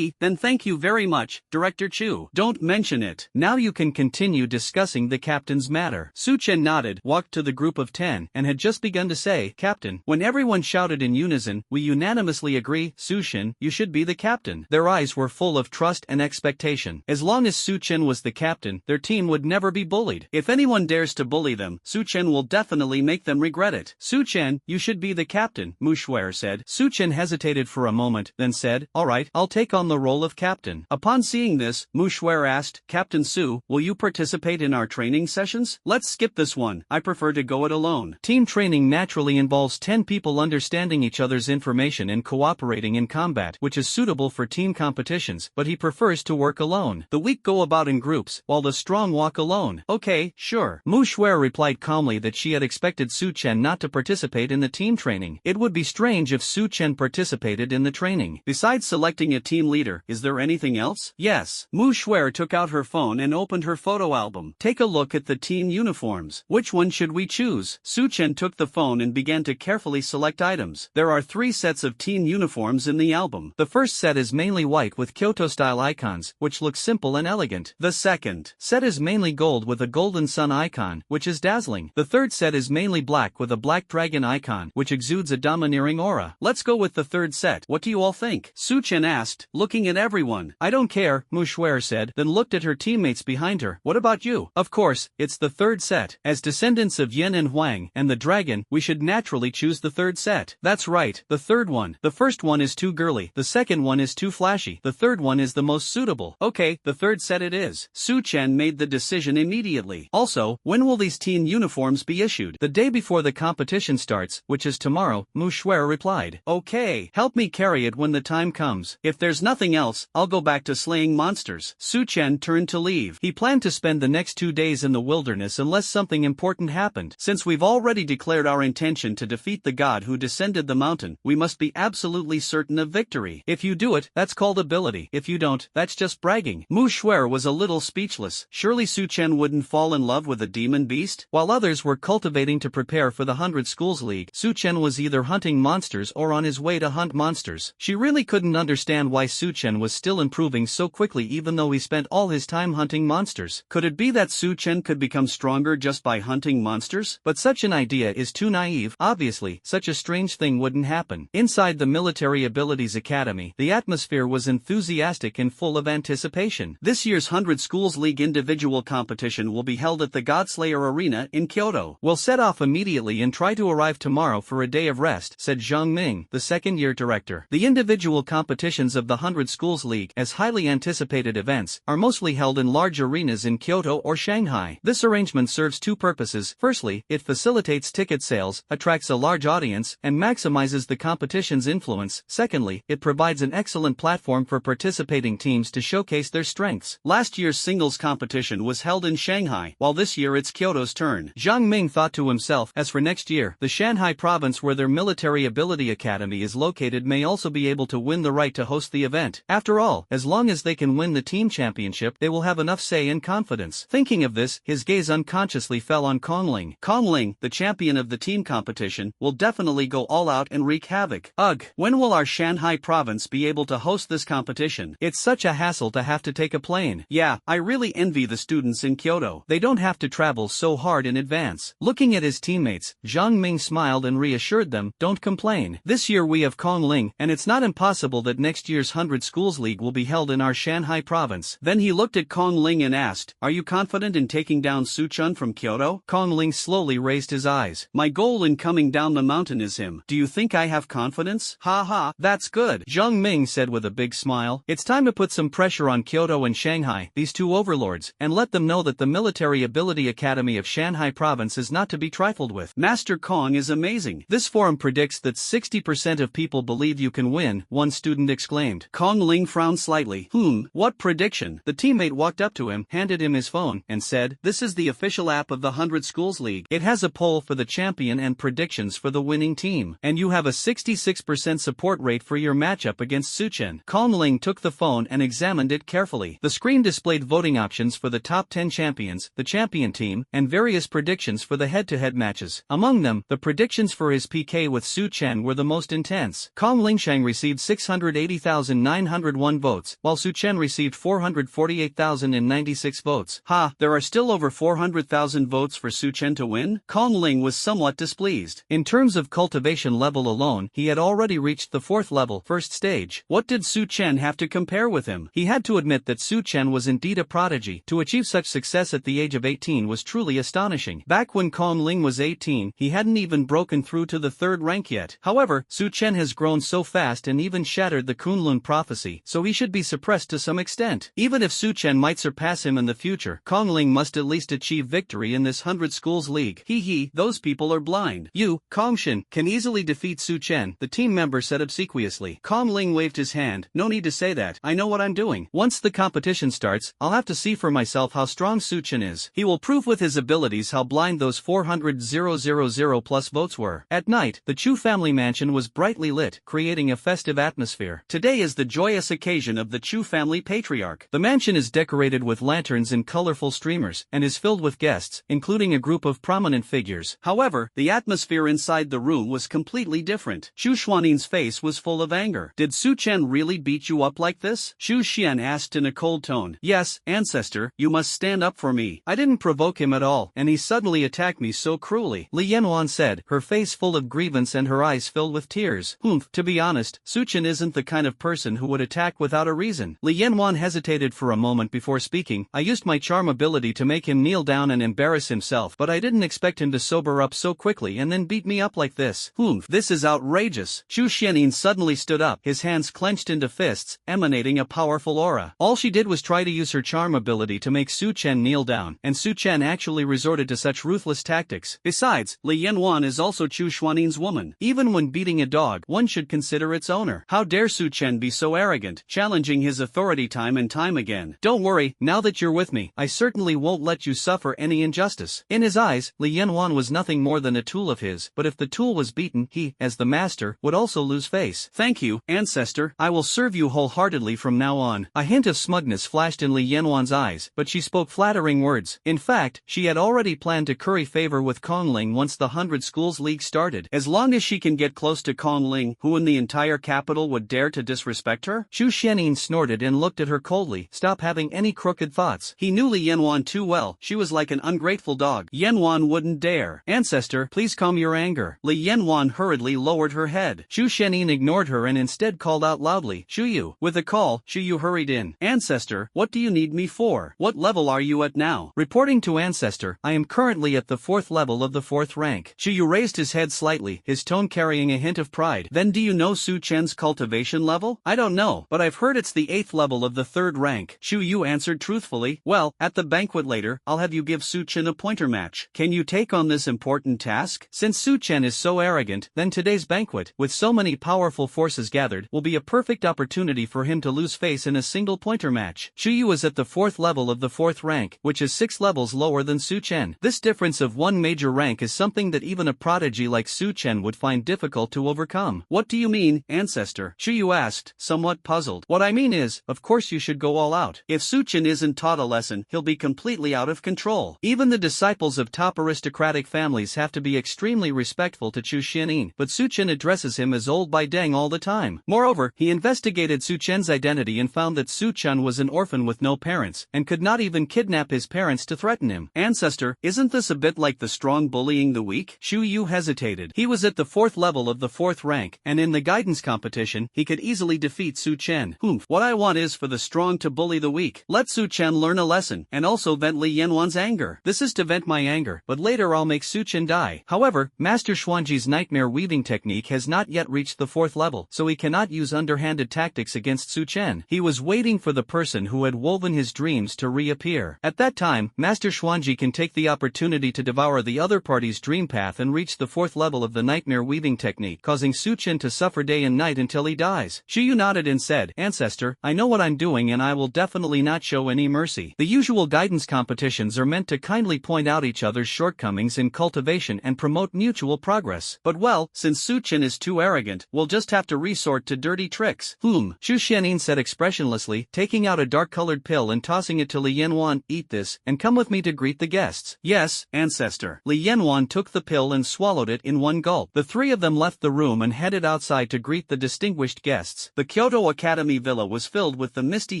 Then thank you very much, Director Chu. Don't mention it. Now you can continue discussing the captain's matter. Su Chen nodded, walked to the group of 10, and had just begun to say, Captain. When everyone shouted in unison, we unanimously agree, Su Chen, you should be the captain. Their eyes were full of trust and expectation. As long as Su Chen was the captain, their team would never be bullied. If anyone dares to bully them, Su Chen will definitely make them regret it. Su Chen, you should be the captain, Mu Shuer said. Su Chen hesitated for a moment, then said, Alright, I'll take on the role of captain. Upon seeing this, Mu Xuer asked, "Captain Su, will you participate in our training sessions? Let's skip this one, I prefer to go it alone." Team training naturally involves 10 people understanding each other's information and cooperating in combat, which is suitable for team competitions, but he prefers to work alone. The weak go about in groups, while the strong walk alone. Okay, sure. Mu Xuer replied calmly that she had expected Su Chen not to participate in the team training. It would be strange if Su Chen participated in the training. Besides selecting a team leader, is there anything else? Yes. Mu Xuer took out her phone and opened her photo album. Take a look at the team uniforms. Which one should we choose? Su Chen took the phone and began to carefully select items. There are 3 sets of team uniforms in the album. The first set is mainly white with Kyoto-style icons, which look simple and elegant. The second set is mainly gold with a golden sun icon, which is dazzling. The third set is mainly black with a black dragon icon, which exudes a domineering aura. Let's go with the third set. What do you all think? Su Chen asked, looking at everyone. I don't care, Mu Xuer said, then looked at her teammates behind her. What about you? Of course, it's the third set. As descendants of Yin and Huang and the dragon, we should naturally choose the third set. That's right, the third one. The first one is too girly, the second one is too flashy, the third one is the most suitable. Okay, the third set it is. Su Chen made the decision immediately. Also, when will these team uniforms be issued? The day before the competition starts, which is tomorrow, Mu Xuer replied. Okay, help me carry it when the time comes. If there's nothing else, I'll go back to slaying monsters. Su Chen turned to leave. He planned to spend the next 2 days in the wilderness unless something important happened. Since we've already declared our intention to defeat the god who descended the mountain, we must be absolutely certain of victory. If you do it, that's called ability. If you don't, that's just bragging. Mu Xuer was a little speechless. Surely Su Chen wouldn't fall in love with a demon beast? While others were cultivating to prepare for the 100 Schools League, Su Chen was either hunting monsters or on his way to hunt monsters. She really couldn't understand why Su Chen was still improving so quickly even though he spent all his time hunting monsters. Could it be that Su Chen could become stronger just by hunting monsters? But such an idea is too naive. Obviously, such a strange thing wouldn't happen. Inside the Military Abilities Academy, the atmosphere was enthusiastic and full of anticipation. This year's 100 Schools League individual competition will be held at the Godslayer Arena in Kyoto. We'll set off immediately and try to arrive tomorrow for a day of rest, said Zhang Ming, the second-year director. The individual competitions of the 100 Schools League, as highly anticipated events, are mostly held in large arenas in Kyoto or Shanghai. This arrangement serves 2 purposes. Firstly, it facilitates ticket sales, attracts a large audience, and maximizes the competition's influence. Secondly, it provides an excellent platform for participating teams to showcase their strengths. Last year's singles competition was held in Shanghai, while this year it's Kyoto's turn. Zhang Ming thought to himself, as for next year, the Shanghai province where their Military Ability Academy is located may also be able to win the right to host the event. After all, as long as they can win the team championship, they will have enough say and confidence. Thinking of this, his gaze unconsciously fell on Kongling. Kongling, the champion of the team competition, will definitely go all out and wreak havoc. Ugh, when will our Shanghai province be able to host this competition? It's such a hassle to have to take a plane. Yeah, I really envy the students in Kyoto. They don't have to travel so hard in advance. Looking at his teammates, Zhang Ming smiled and reassured them, don't complain. This year we have Kongling, and it's not impossible that next year's 100 Schools League will be held in our Shanghai province. Then he looked at Kongling and asked, are you confident in taking down Su Chen from Kyoto? Kongling slowly raised his eyes. My goal in coming down the mountain is him. Do you think I have confidence? Ha ha, that's good. Zhang Ming said with a big smile. It's time to put some pressure on Kyoto and Shanghai, these 2 overlords, and let them know that the Military Ability Academy of Shanghai province is not to be trifled with. Master Kong is amazing. This forum predicts that 60% of people believe you can win, one student exclaimed. Kongling frowned slightly. What prediction? The teammate walked up to him, handed him his phone, and said, this is the official app of the 100 Schools League. It has a poll for the champion and predictions for the winning team. And you have a 66% support rate for your matchup against Su Chen. Kongling took the phone and examined it carefully. The screen displayed voting options for the top 10 champions, the champion team, and various predictions for the head-to-head matches. Among them, the predictions for his PK with Su Chen were the most intense. Kong Lingshang received 680,901 votes, while Su Chen received 448,096 votes. Ha, there are still over 400,000 votes for Su Chen to win? Kongling was somewhat displeased. In terms of cultivation level alone, he had already reached the 4th level, first stage. What did Su Chen have to compare with him? He had to admit that Su Chen was indeed a prodigy. To achieve such success at the age of 18 was truly astonishing. Back when Kongling was 18, he hadn't even broken through to the 3rd rank yet. However, Su Chen has grown so fast and even shattered the Kunlun Prophet prophecy, so he should be suppressed to some extent. Even if Su Chen might surpass him in the future, Kong Ling must at least achieve victory in this 100 schools league. Hee, those people are blind. You, Kong Shin, can easily defeat Su Chen, the team member said obsequiously. Kong Ling waved his hand. No need to say that, I know what I'm doing. Once the competition starts, I'll have to see for myself how strong Su Chen is. He will prove with his abilities how blind those 400,000 plus votes were. At night, the Chu family mansion was brightly lit, creating a festive atmosphere. Today is the joyous occasion of the Chu family patriarch. The mansion is decorated with lanterns and colorful streamers, and is filled with guests, including a group of prominent figures. However, the atmosphere inside the room was completely different. Chu Xuanin's face was full of anger. Did Su Chen really beat you up like this? Xu Xian asked in a cold tone. Yes, ancestor, you must stand up for me. I didn't provoke him at all, and he suddenly attacked me so cruelly, Li Yanwan said, her face full of grievance and her eyes filled with tears. To be honest, Su Chen isn't the kind of person who would attack without a reason. Li Yanwan hesitated for a moment before speaking. I used my charm ability to make him kneel down and embarrass himself, but I didn't expect him to sober up so quickly and then beat me up like this. This is outrageous. Xu Xianin suddenly stood up, his hands clenched into fists, emanating a powerful aura. All she did was try to use her charm ability to make Su Chen kneel down, and Su Chen actually resorted to such ruthless tactics. Besides, Li Yanwan is also Chu Xuanin's woman. Even when beating a dog, one should consider its owner. How dare Su Chen be so arrogant, challenging his authority time and time again. Don't worry, now that you're with me, I certainly won't let you suffer any injustice. In his eyes, Li Yanwan was nothing more than a tool of his, but if the tool was beaten, he, as the master, would also lose face. Thank you, ancestor, I will serve you wholeheartedly from now on. A hint of smugness flashed in Li Yanwan's eyes, but she spoke flattering words. In fact, she had already planned to curry favor with Kong Ling once the 100 Schools League started. As long as she can get close to Kong Ling, who in the entire capital would dare to disrespect her? Xu Xianin snorted and looked at her coldly. Stop having any crooked thoughts. He knew Li Yanwan too well. She was like an ungrateful dog. Yanwan wouldn't dare. Ancestor, please calm your anger. Li Yanwan hurriedly lowered her head. Xu Xianin ignored her and instead called out loudly, Xu Yu. With a call, Xu Yu hurried in. Ancestor, what do you need me for? What level are you at now? Reporting to Ancestor, I am currently at the 4th level of the 4th rank. Xu Yu raised his head slightly, his tone carrying a hint of pride. Then do you know Su Chen's cultivation level? I don't know, but I've heard it's the 8th level of the 3rd rank. Xu Yu answered truthfully. Well, at the banquet later, I'll have you give Su Chen a pointer match. Can you take on this important task? Since Su Chen is so arrogant, then today's banquet, with so many powerful forces gathered, will be a perfect opportunity for him to lose face in a single pointer match. Xu Yu is at the 4th level of the 4th rank, which is 6 levels lower than Su Chen. This difference of one major rank is something that even a prodigy like Su Chen would find difficult to overcome. What do you mean, ancestor? Xu Yu asked, somewhat puzzled. What I mean is, of course you should go all out. If Su Chen isn't taught a lesson, he'll be completely out of control. Even the disciples of top aristocratic families have to be extremely respectful to Chu Xianin, but Su Chen addresses him as old by dang all the time. Moreover, he investigated Su Chen's identity and found that Su Chen was an orphan with no parents, and could not even kidnap his parents to threaten him. Ancestor, isn't this a bit like the strong bullying the weak? Xu Yu hesitated. He was at the 4th level of the 4th rank, and in the guidance competition, he could easily defeat Su Chen. What I want is for the strong to bully the weak. Let Su Chen learn a lesson, and also vent Li Yanwan's anger. This is to vent my anger, but later I'll make Su Chen die. However, Master Xuanji's nightmare weaving technique has not yet reached the 4th level, so he cannot use underhanded tactics against Su Chen. He was waiting for the person who had woven his dreams to reappear. At that time, Master Xuanji can take the opportunity to devour the other party's dream path and reach the 4th level of the nightmare weaving technique, causing Su Chen to suffer day and night until he dies. Xu Yu nodded and said, Ancestor, I know what I'm doing and I will definitely not show any mercy. The usual guidance competitions are meant to kindly point out each other's shortcomings in cultivation and promote mutual progress. But well, since Su Chen is too arrogant, we'll just have to resort to dirty tricks. Xu Xianin said expressionlessly, taking out a dark-colored pill and tossing it to Li Yanwan. Eat this, and come with me to greet the guests. Yes, ancestor. Li Yanwan took the pill and swallowed it in one gulp. The three of them left the room and headed outside to greet the distinguished guests. The Kyoto Academy villa was filled with the misty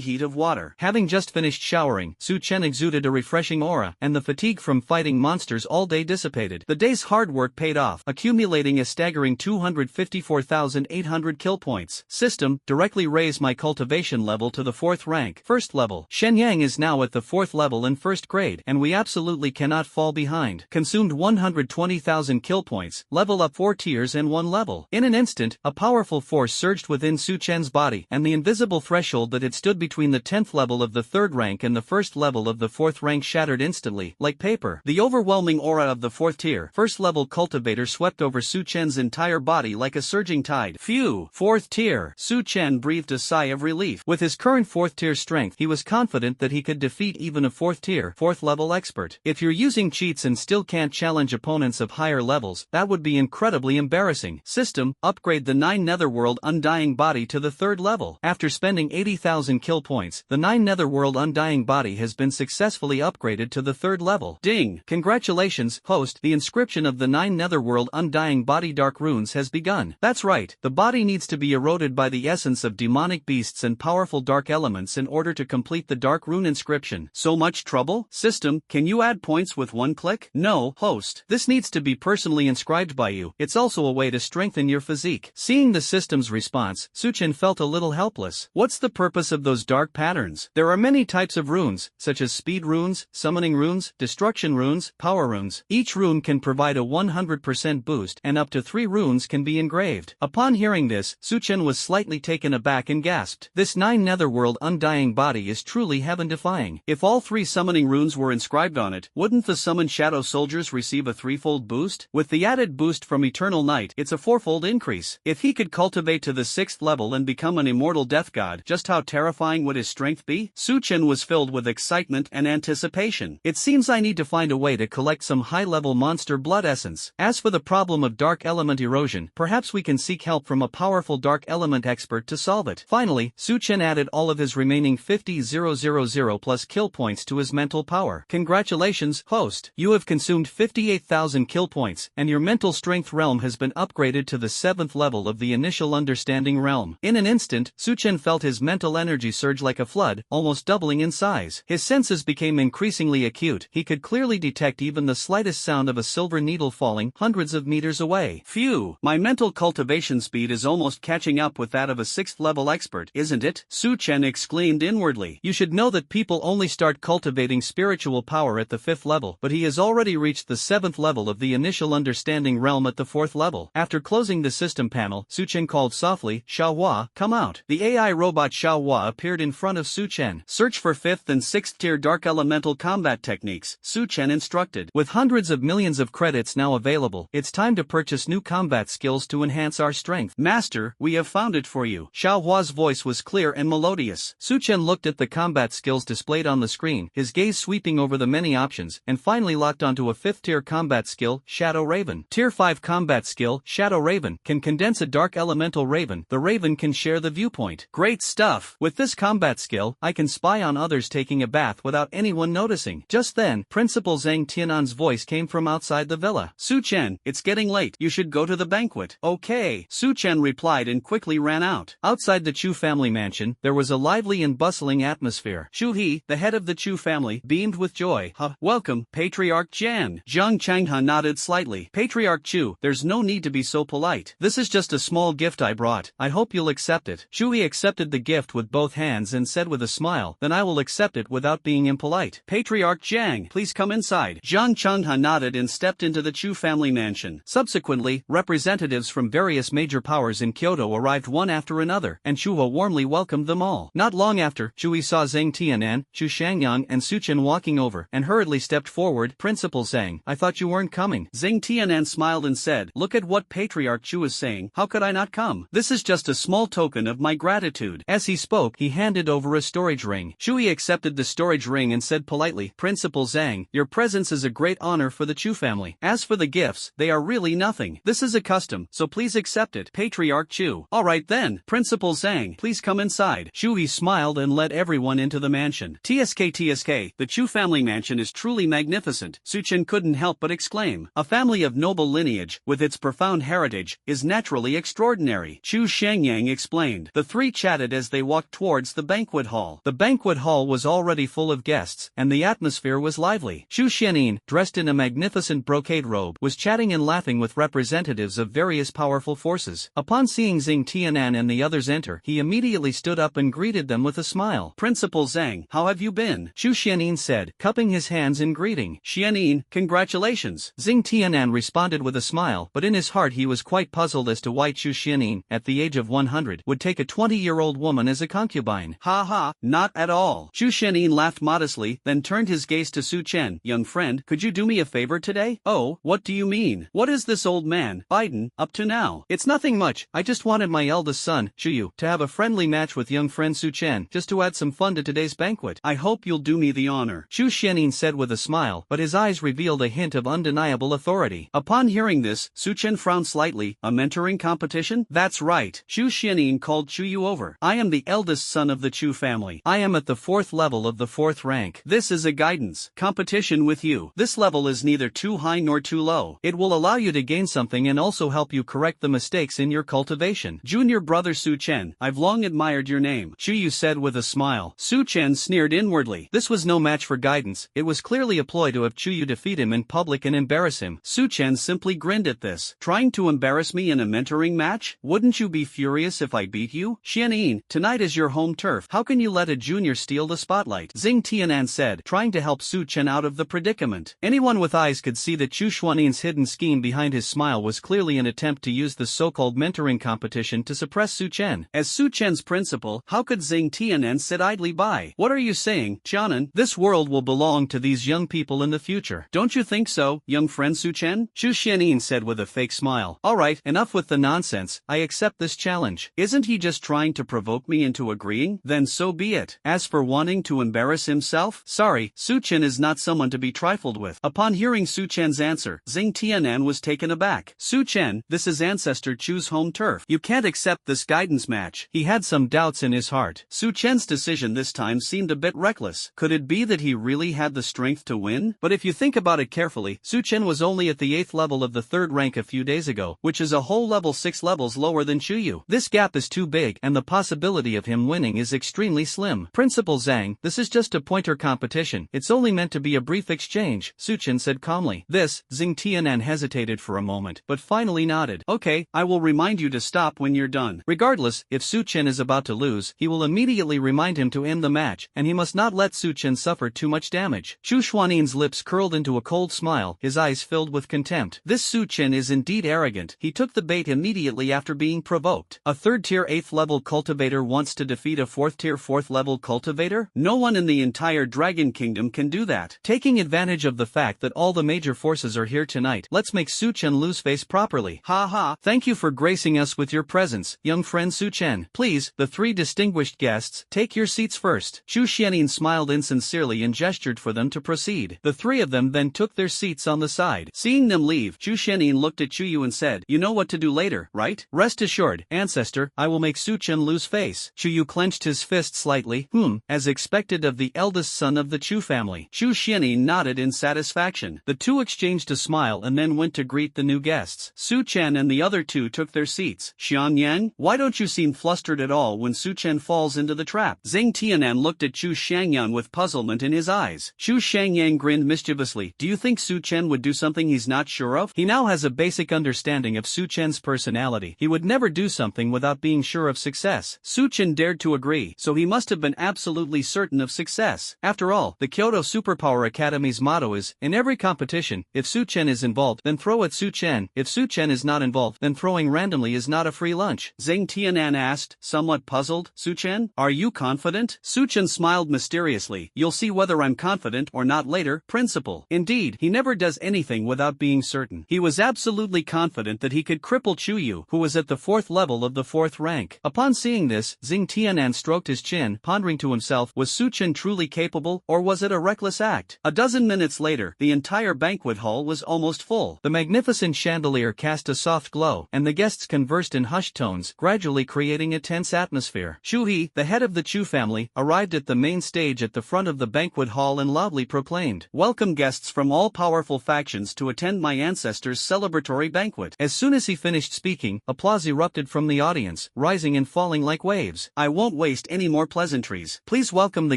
heat of water. Having just finished showering, Su Chen exuded a refreshing aura, and the fatigue from fighting monsters all day dissipated. The day's hard work paid off, accumulating a staggering 254,800 kill points. System, directly raise my cultivation level to the 4th rank. 1st level. Shenyang is now at the 4th level in 1st grade, and we absolutely cannot fall behind. Consumed 120,000 kill points, level up 4 tiers and 1 level. In an instant, a powerful force surged within Su Chen's body and the invisible threshold that had stood between the 10th level of the 3rd rank and the 1st level of the 4th rank shattered instantly, like paper. The overwhelming aura of the 4th tier, 1st level cultivator swept over Su Chen's entire body like a surging tide. Phew! 4th tier. Su Chen breathed a sigh of relief. With his current 4th tier strength, he was confident that he could defeat even a 4th tier, 4th level expert. If you're using cheats and still can't challenge opponents of higher levels, that would be incredibly embarrassing. System, upgrade the 9 Netherworld Undying Body to the 3rd level. After spending 80,000 kill points, the 9 Netherworld Undying Body has been successfully upgraded to the 3rd level. Ding! Congratulations, host, the inscription of the 9 Netherworld Undying Body Dark Runes has begun. That's right, the body needs to be eroded by the essence of demonic beasts and powerful dark elements in order to complete the Dark Rune inscription. So much trouble? System, can you add points with one click? No, host. This needs to be personally inscribed by you. It's also a way to strengthen your physique. Seeing the system's response, Su Chen felt a little helpless. What's the purpose of those dark patterns? There are many types of runes, such as speed runes, summoning runes, destruction runes, power runes. Each rune can provide a 100% boost and up to 3 runes can be engraved. Upon hearing this, Su Chen was slightly taken aback and gasped. This 9 Netherworld Undying Body is truly heaven-defying. If all 3 summoning runes were inscribed on it, wouldn't the summoned shadow soldiers receive a 3-fold boost? With the added boost from Eternal Night, it's a 4-fold increase. If he could cultivate to the 6th level and become an immortal death god, just how terrifying would his strength be? Su Chen was filled with excitement and anticipation. It seems I need to find a way to collect some high-level monster blood essence. As for the problem of dark element erosion, perhaps we can seek help from a powerful dark element expert to solve it. Finally, Su Chen added all of his remaining 50,000 plus kill points to his mental power. Congratulations, host. You have consumed 58,000 kill points, and your mental strength realm has been upgraded to the 7th level of the initial understanding realm. In an instant, Su Chen felt his mental energy surge like a flood, almost doubling in size. His senses became increasingly acute. He could clearly detect even the slightest sound of a silver needle falling hundreds of meters away. Phew! My mental cultivation speed is almost catching up with that of a 6th level expert, isn't it? Su Chen exclaimed inwardly. You should know that people only start cultivating spiritual power at the 5th level, but he has already reached the 7th level of the initial understanding realm at the 4th level. After closing the system panel, Su Chen called softly, Xiaohua, come out. The AI robot Xiaohua appeared in front of Su Chen. Search for 5th and 6th tier dark elemental combat techniques, Su Chen instructed. With hundreds of millions of credits now available, it's time to purchase new combat skills to enhance our strength. Master, we have found it for you. Xiaohua's voice was clear and melodious. Su Chen looked at the combat skills displayed on the screen, his gaze sweeping over the many options, and finally locked onto a 5th tier combat skill, Shadow Raven. Tier 5 combat skill, Shadow Raven, can condense a dark elemental raven. The raven can share the viewpoint. Great stuff! With this combat skill, I can spy on others taking a bath without anyone noticing. Just then, Principal Zhang Tianan's voice came from outside the villa. Su Chen, it's getting late. You should go to the banquet. Okay. Su Chen replied and quickly ran out. Outside the Chu family mansion, there was a lively and bustling atmosphere. Shu He, the head of the Chu family, beamed with joy. Welcome, Patriarch Jan. Zhang Changhe nodded slightly. Patriarch Chu, there's no need to be so polite. This is just a small gift I brought. I hope you'll accept it. Shu He accepted the gift with both hands and said with a smile, then I will accept it without being impolite. Patriarch Zhang, please come inside. Zhang Changhe nodded and stepped into the Chu family mansion. Subsequently, representatives from various major powers in Kyoto arrived one after another, and Chuho warmly welcomed them all. Not long after, Chui saw Zhang Tianan, Chu Shangyang and Su Chen walking over, and hurriedly stepped forward. Principal Zhang, I thought you weren't coming. Zhang Tianan smiled and said, look at what Patriarch Chu is saying, how could I not come? This is just a small token of my gratitude. As he spoke, he handed over a storage ring. Chui accepted the storage ring and said politely, Principal Zhang, your presence is a great honor for the Chu family. As for the gifts, they are really nothing. This is a custom, so please accept it. Patriarch Chu. Alright then, Principal Zhang, please come inside. Chui smiled and led everyone into the mansion. TSK, the Chu family mansion is truly magnificent. Su Chen couldn't help but exclaim. A family of noble lineage, with its profound heritage, is naturally extraordinary. Chu Shangyang explained. The three chatted as they walked towards the banquet hall. The banquet hall was already full of guests, and the atmosphere was lively. Chu Xianin, dressed in a magnificent brocade robe, was chatting and laughing with representatives of various powerful forces. Upon seeing Zhang Tianan and the others enter, he immediately stood up and greeted them with a smile. Principal Zhang, how have you been? Chu Xianin said, cupping his hands in greeting. Xianin, congratulations. Zhang Tianan responded with a smile, but in his heart he was quite puzzled as to why Chu Xianin, at the age of 100, would take a 20-year-old woman as a concubine. Ha ha, not at all. Chu Shenin laughed modestly, then turned his gaze to Su Chen. Young friend, could you do me a favor today? Oh, what do you mean? What is this old man, Biden, up to now? It's nothing much, I just wanted my eldest son, Chuyu, to have a friendly match with young friend Su Chen, just to add some fun to today's banquet. I hope you'll do me the honor, Chu Shenin said with a smile, but his eyes revealed a hint of undeniable authority. Upon hearing this, Su Chen frowned slightly. A mentoring competition? That's right. Chu Shenin called Chuyu over. I am the eldest son of the Chu family. I am at the 4th level of the 4th rank. This is a guidance competition with you. This level is neither too high nor too low. It will allow you to gain something and also help you correct the mistakes in your cultivation. Junior brother Su Chen, I've long admired your name, Chuyu said with a smile. Su Chen sneered inwardly. This was no match for guidance. It was clearly a ploy to have Chuyu defeat him in public and embarrass him. Su Chen simply grinned at this. Trying to embarrass me in a mentoring match? Wouldn't you be furious if I beat you? Xianyin, tonight is your home turf. How can you let a junior steal the spotlight? Xing Tianan said, trying to help Su Chen out of the predicament. Anyone with eyes could see that Chu Xuanin's hidden scheme behind his smile was clearly an attempt to use the so-called mentoring competition to suppress Su Chen. As Su Chen's principal, how could Xing Tianan sit idly by? What are you saying, Qianan? This world will belong to these young people in the future. Don't you think so, young friend Su Chen? Chu Xianin said with a fake smile. Alright, enough with the nonsense, I accept this challenge. Isn't he just trying to provoke me into agreeing? Then so be it. As for wanting to embarrass himself? Sorry, Su Chen is not someone to be trifled with. Upon hearing Su Chen's answer, Xing Tianan was taken aback. Su Chen, this is Ancestor Chu's home turf. You can't accept this guidance match. He had some doubts in his heart. Su Chen's decision this time seemed a bit reckless. Could it be that he really had the strength to win? But if you think about it carefully, Su Chen was only at the 8th level of the 3rd rank a few days ago, which is a whole level 6 levels lower than Chuyu. This gap is too big, and the possibility of him winning is extremely slim. Principal Zhang, this is just a pointer competition. It's only meant to be a brief exchange, Su Chen said calmly. This, Xing Tianan hesitated for a moment, but finally nodded. Okay, I will remind you to stop when you're done. Regardless, if Su Chen is about to lose, he will immediately remind him to end the match, and he must not let Su Chen suffer too much damage. Chu Xuanin's lips curled into a cold smile, his eyes filled with contempt. This Su Chen is indeed arrogant. He took the bait immediately after being provoked. A 3rd tier 8th level cultivator wants to defeat a 4th tier 4th level cultivator? No one in the entire Dragon Kingdom can do that. Taking advantage of the fact that all the major forces are here tonight, let's make Su Chen lose face properly. Ha ha, thank you for gracing us with your presence, young friend Su Chen. Please, the 3 distinguished guests, take your seats first. Chu Xianin smiled insincerely and gestured for them to proceed. The 3 of them then took their seats on the side. Seeing them leave, Chu Xianin looked at Chuyu and said, you know what to do later, right? Rest assured, Ancestor, I will make Su Chen lose face. Chuyu clenched his fist slightly. As expected of the eldest son of the Chu family. Chu Xianin nodded in satisfaction. The 2 exchanged a smile and then went to greet the new guests. Su Chen and the other 2 took their seats. Xian Yang, why don't you seem flustered at all when Su Chen falls into the trap? Xing Tianan looked at Chu Shangyan with puzzlement in his eyes. Chu Shangyang grinned mischievously. Do you think Su Chen would do something he's not sure of? He now has a basic understanding of Su Chen's personality. He would never do something without being sure of success. Su Chen dared to agree, so he must have been absolutely certain of success. After all, the Kyoto Superpower Academy's motto is, in every competition, if Su Chen is involved, then throw at Su Chen. If Su Chen is not involved, then throwing randomly is not a free lunch. Xing Tianan asked, somewhat puzzled. Su Chen, are you confident? Su Chen smiled mysteriously. You'll see whether I'm confident or not later, principal. Indeed, he never does anything without being certain. He was absolutely confident that he could cripple Chuyu, who was at the 4th level of the 4th rank. Upon seeing this, Xing Tianan stroked his chin, pondering to himself, was Su Chen truly capable, or was it a reckless act? A dozen minutes later, the entire banquet hall was almost full. The magnificent chandelier cast a soft glow, and the guests conversed in hushed tones, gradually creating a tense atmosphere. Chu He, the head of the Chu family, arrived at the main stage at the front of the banquet hall and loudly proclaimed, welcome guests from all powerful factions to attend my ancestors' celebratory banquet. As soon as he finished speaking, applause erupted from the audience, rising and falling like waves. I won't waste any more pleasantries. Please welcome the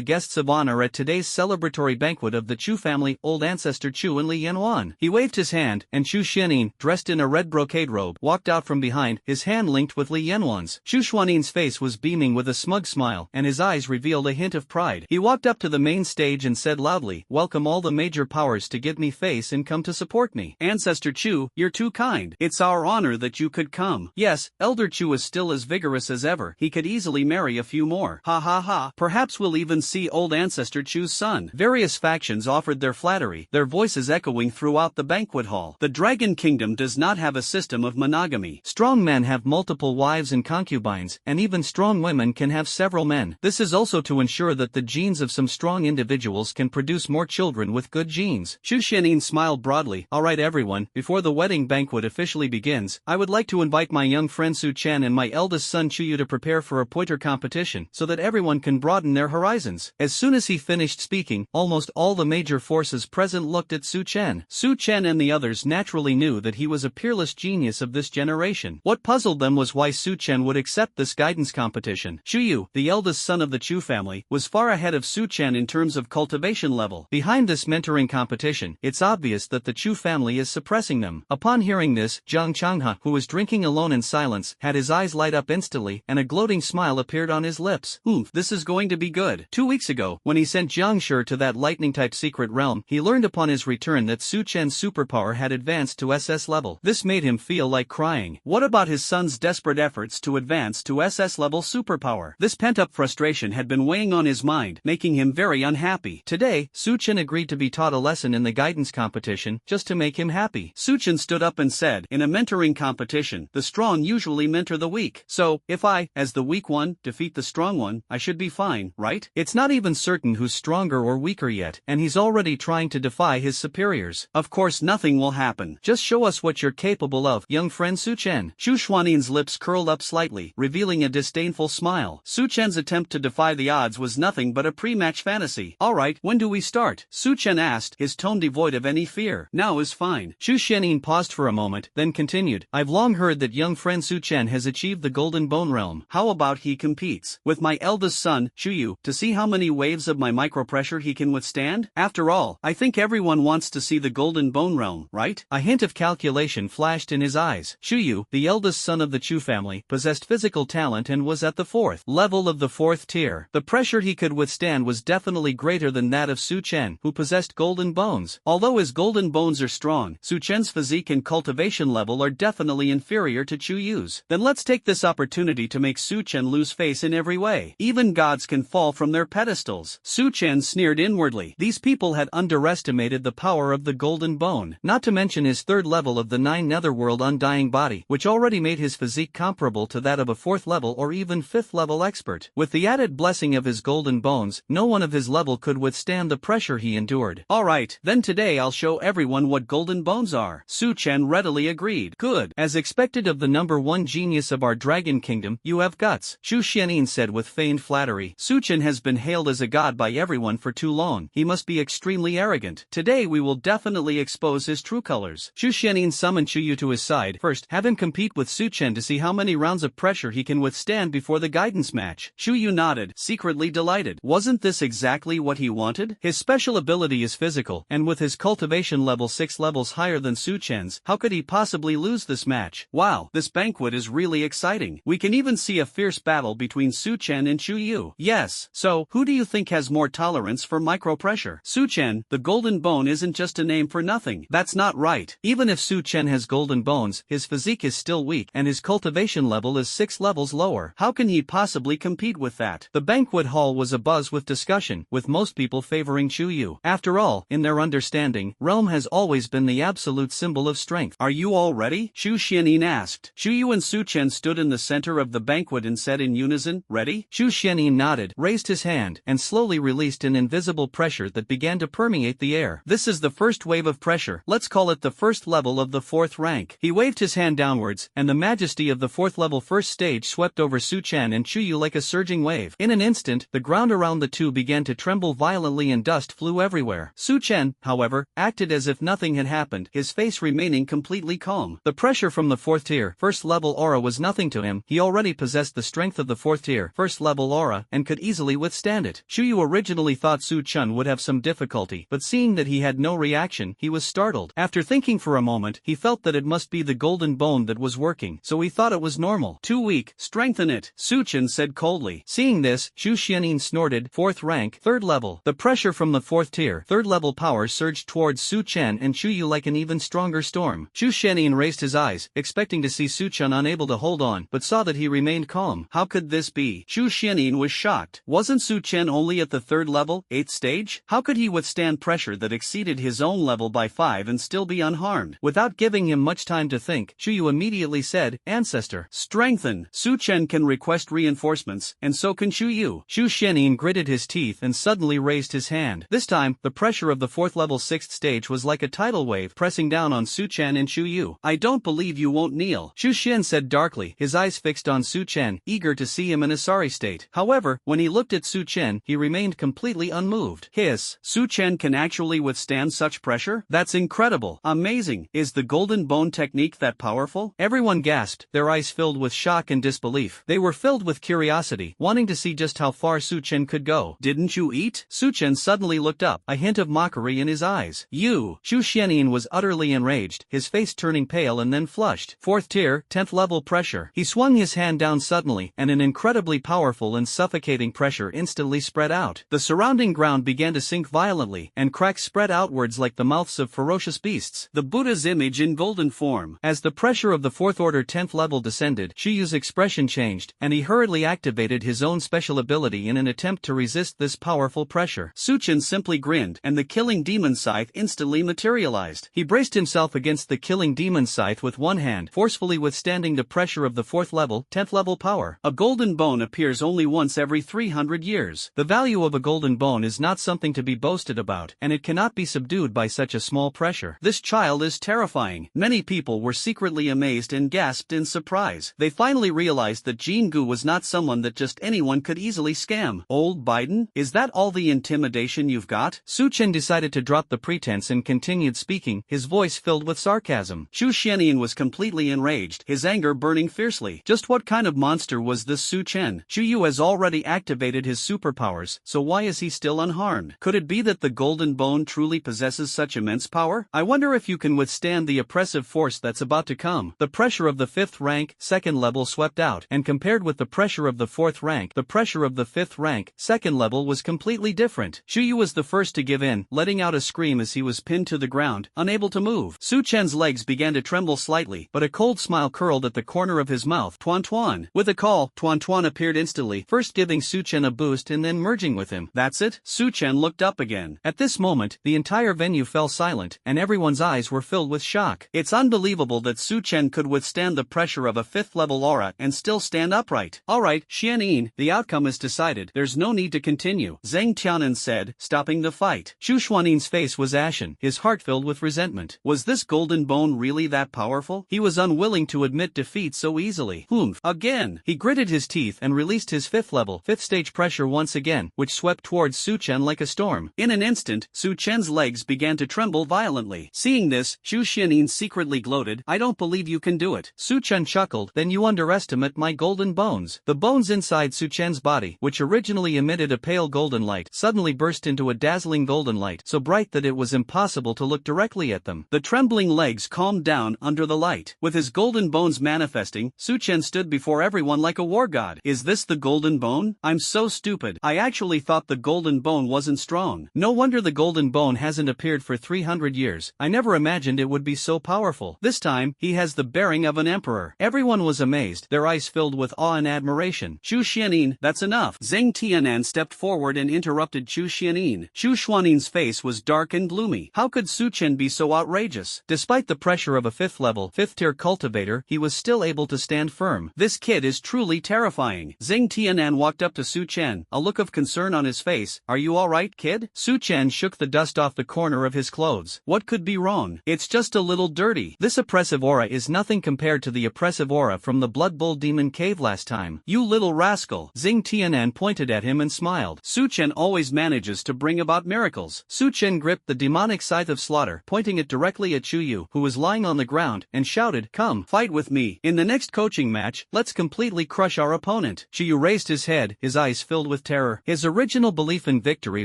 guests of honor at today's celebratory banquet of the Chu family, old ancestor Chu and Li Yanwan. He waved his hand, and Chu Xianin, dressed in a red brocade robe, walked out from behind, his hand linked with Li Yanwan's. Chu Xuanin's face was beaming with a smug smile, and his eyes revealed a hint of pride. He walked up to the main stage and said loudly, welcome all the major powers to give me face and come to support me. Ancestor Chu, you're too kind. It's our honor that you could come. Yes, Elder Chu is still as as vigorous as ever. He could easily marry a few more. Ha ha ha. Perhaps we'll even see old ancestor Chu's son. Various factions offered their flattery, their voices echoing throughout the banquet hall. The Dragon Kingdom does not have a system of monogamy. Strong men have multiple wives and concubines, and even strong women can have several men. This is also to ensure that the genes of some strong individuals can produce more children with good genes. Xu Xianyin smiled broadly. Alright everyone, before the wedding banquet officially begins, I would like to invite my young friend Su Chen and my eldest son Chu Yu to prepare for a pointer competition, so that everyone can broaden their horizons. As soon as he finished speaking, almost all the major forces present looked at Su Chen. Su Chen and the others naturally knew that he was a peerless genius of this generation. What puzzled them was why Su Chen would accept this guidance competition. Chu Yu, the eldest son of the Chu family, was far ahead of Su Chen in terms of cultivation level. Behind this mentoring competition, it's obvious that the Chu family is suppressing them. Upon hearing this, Zhang Changhe, who was drinking alone in silence, had his eyes light up instantly, and a gloating smile appeared on his lips. This is going to be good. 2 weeks ago, when he sent Jiang Shi to that lightning-type secret realm, he learned upon his return that Su Chen's superpower had advanced to SS level. This made him feel like crying. What about his son's desperate efforts to advance to SS level superpower? This pent-up frustration had been weighing on his mind, making him very unhappy. Today, Su Chen agreed to be taught a lesson in the guidance competition, just to make him happy. Su Chen stood up and said, in a mentoring competition, the strong usually mentor the weak. So, if I, as the weak one, defeat the strong one, I should be fine, right? It's not even certain who's stronger or weaker yet, and he's already trying to defy his superiors. Of course nothing will happen. Just show us what you're capable of, young friend Su Chen. Xu Xuanin's lips curled up slightly, revealing a disdainful smile. Su Chen's attempt to defy the odds was nothing but a pre-match fantasy. Alright, when do we start? Su Chen asked, his tone devoid of any fear. Now is fine. Xu Xianyin paused for a moment, then continued, I've long heard that young friend Su Chen has achieved the Golden Bone Realm. How about he competes with my eldest son, Chu Yu, to see how many waves of my micropressure he can withstand? After all, I think everyone wants to see the Golden Bone Realm, right? A hint of calculation flashed in his eyes. Chu Yu, the eldest son of the Chu family, possessed physical talent and was at the 4th level of the 4th tier. The pressure he could withstand was definitely greater than that of Su Chen, who possessed golden bones. Although his golden bones are strong, Su Chen's physique and cultivation level are definitely inferior to Chu Yu's. Then let's take this opportunity to make Su Chen lose face in every way. Even gods can fall from their pedestals. Su Chen sneered inwardly. These people had underestimated the power of the golden bone, not to mention his 3rd level of the 9 netherworld undying body, which already made his physique comparable to that of a 4th level or even 5th level expert. With the added blessing of his golden bones, no one of his level could withstand the pressure he endured. Alright, then today I'll show everyone what golden bones are. Su Chen readily agreed. Good. As expected of the number 1 genius of our Dragon Kingdom, you have guts, Xu Xianyin said with feigned flattery. Su Chen has been hailed as a god by everyone for too long. He must be extremely arrogant. Today we will definitely expose his true colors. Xu Xianyin summoned Chu Yu to his side. First, have him compete with Su Chen to see how many rounds of pressure he can withstand before the guidance match. Chu Yu nodded, secretly delighted. Wasn't this exactly what he wanted? His special ability is physical, and with his cultivation level 6 levels higher than Su Chen's, how could he possibly lose this match? Wow, this banquet is really exciting. We can even see a fierce battle between Su Chen and Chu Yu. Yes, so, who do you think has more tolerance for micropressure? Su Chen, the golden bone isn't just a name for nothing. That's not right. Even if Su Chen has golden bones, his physique is still weak, and his cultivation level is 6 levels lower. How can he possibly compete with that? The banquet hall was abuzz with discussion, with most people favoring Chu Yu. After all, in their understanding, realm has always been the absolute symbol of strength. Are you all ready? Xu Xianyin asked. Chu Yu and Su Chen stood in the center of the banquet and said in unison, ready? Xu Xianyin nodded, raised his hand, and slowly released an invisible pressure that began to permeate the air. This is the first wave of pressure. Let's call it the 1st level of the 4th rank. He waved his hand downwards, and the majesty of the 4th level 1st stage swept over Su Chen and Chu Yu like a surging wave. In an instant, the ground around the two began to tremble violently and dust flew everywhere. Su Chen, however, acted as if nothing had happened, his face remaining completely calm. The pressure from the 4th tier, 1st level aura was nothing to him. He already possessed the strength of the 4th tier, 1st level aura, and could easily withstand it. Chu Yu originally thought Su Chen would have some difficulty, but seeing that he had no reaction, he was startled. After thinking for a moment, he felt that it must be the golden bone that was working, so he thought it was normal. Too weak, strengthen it, Su Chen said coldly. Seeing this, Xu Xianyin snorted, 4th rank, 3rd level. The pressure from the 4th tier, 3rd level power surged towards Su Chen and Chu Yu like an even stronger storm. Xu Xianyin raised his eyes, expecting to see Su Chen unable to hold on, but saw that he remained calm. How could this be? Xu Xianyin was shocked. Wasn't Su Chen only at the 3rd level, 8th stage? How could he withstand pressure that exceeded his own level by 5 and still be unharmed? Without giving him much time to think, Xu Yu immediately said, Ancestor, strengthen. Su Chen can request reinforcements, and so can Xu Yu. Xu Xianyin gritted his teeth and suddenly raised his hand. This time, the pressure of the 4th level 6th stage was like a tidal wave pressing down on Su Chen and Xu Yu. I don't believe you won't kneel, Xu Xian said darkly, his eyes fixed on Su Chen, eager to see him in a sorry state. However, when he looked at Su Chen, he remained completely unmoved. Hiss, Su Chen can actually withstand such pressure? That's incredible. Amazing. Is the golden bone technique that powerful? Everyone gasped, their eyes filled with shock and disbelief. They were filled with curiosity, wanting to see just how far Su Chen could go. Didn't you eat? Su Chen suddenly looked up, a hint of mockery in his eyes. You! Xu Xianyin was utterly enraged, his face turning pale and then flushed. 4th tier, 10th level pressure. He swung his hand down suddenly, and an incredibly powerful and suffocating pressure instantly spread out. The surrounding ground began to sink violently, and cracks spread outwards like the mouths of ferocious beasts. The Buddha's image in golden form. As the pressure of the 4th order 10th level descended, Xu Yu's expression changed, and he hurriedly activated his own special ability in an attempt to resist this powerful pressure. Su Chen simply grinned, and the killing demon scythe instantly materialized. He braced himself against the killing demon scythe with one hand, forcefully withstanding the pressure of the 4th level, 10th level power. A golden bone appears only once every 300 years. The value of a golden bone is not something to be boasted about, and it cannot be subdued by such a small pressure. This child is terrifying. Many people were secretly amazed and gasped in surprise. They finally realized that Jin Gu was not someone that just anyone could easily scam. Old Biden? Is that all the intimidation you've got? Su Chen decided to drop the pretense and continued speaking, his voice filled with sarcasm. Xu Xianyin was completely enraged, his anger burning fiercely. Just what kind of monster was this Su Chen? Xu Yu has already activated his superpowers, so why is he still unharmed? Could it be that the golden bone truly possesses such immense power? I wonder if you can withstand the oppressive force that's about to come. The pressure of the 5th rank, 2nd level swept out, and compared with the pressure of the 4th rank, the pressure of the 5th rank, 2nd level was completely different. Xu Yu was the first to give in, letting out a scream as he was pinned to the ground, unable to move. Su Chen's legs began to tremble slightly, but a cold smile curled at the corner of his mouth. Tuan Tuan. With a call, Tuan Tuan appeared instantly, first giving Su Chen a boost and then merging with him. That's it? Su Chen looked up again. At this moment, the entire venue fell silent, and everyone's eyes were filled with shock. It's unbelievable that Su Chen could withstand the pressure of a 5th level aura and still stand upright. Alright, Xianyin, the outcome is decided. There's no need to continue, Zhang Tianan said, stopping the fight. Xu Xuanyin's face was ashen, his heart filled with resentment. Was this golden bone really that powerful? He was unwilling to admit defeat so easily. Humph. Again. He gritted his teeth and released his 5th level, 5th stage pressure once again, which swept towards Su Chen like a storm. In an instant, Su Chen's legs began to tremble violently. Seeing this, Xu Xianyin secretly gloated, I don't believe you can do it. Su Chen chuckled, then you underestimate my golden bones. The bones inside Su Chen's body, which originally emitted a pale golden light, suddenly burst into a dazzling golden light, so bright that it was impossible to look directly at them. The trembling legs calmed down under the light. With his golden bones manifesting, Su Chen stood before everyone like a war god. Is this the golden bone? I'm so stupid. I actually thought the golden bone wasn't strong. No wonder the golden bone hasn't appeared for 300 years. I never imagined it would be so powerful. This time, he has the bearing of an emperor. Everyone was amazed, their eyes filled with awe and admiration. Xu Xianyin, that's enough. Zhang Tianan stepped forward and interrupted Xu Xianyin. Xu Xuanyin's face was dark and gloomy. How could Su Chen be so outrageous? Despite the pressure of a 5th level, 5th tier cultivator, he was still able to stand firm. This kid is truly terrifying. Zhang Tianan walked up to Su Chen, a look of concern on his face. Are you alright, kid? Su Chen shook the dust off the corner of his clothes. What could be wrong? It's just a little dirty. This oppressive aura is nothing compared to the oppressive aura from the Blood Bull Demon Cave last time. You little rascal. Zhang Tianan pointed at him and smiled. Su Chen always manages to bring about miracles. Su Chen gripped the demonic scythe of slaughter, pointing it directly at Xu Yu, who was lying on the ground, and shouted, come, fight with me. In the next coaching match, let's completely crush our opponent. Xu Yu raised his head, his eyes filled with terror. His original belief in victory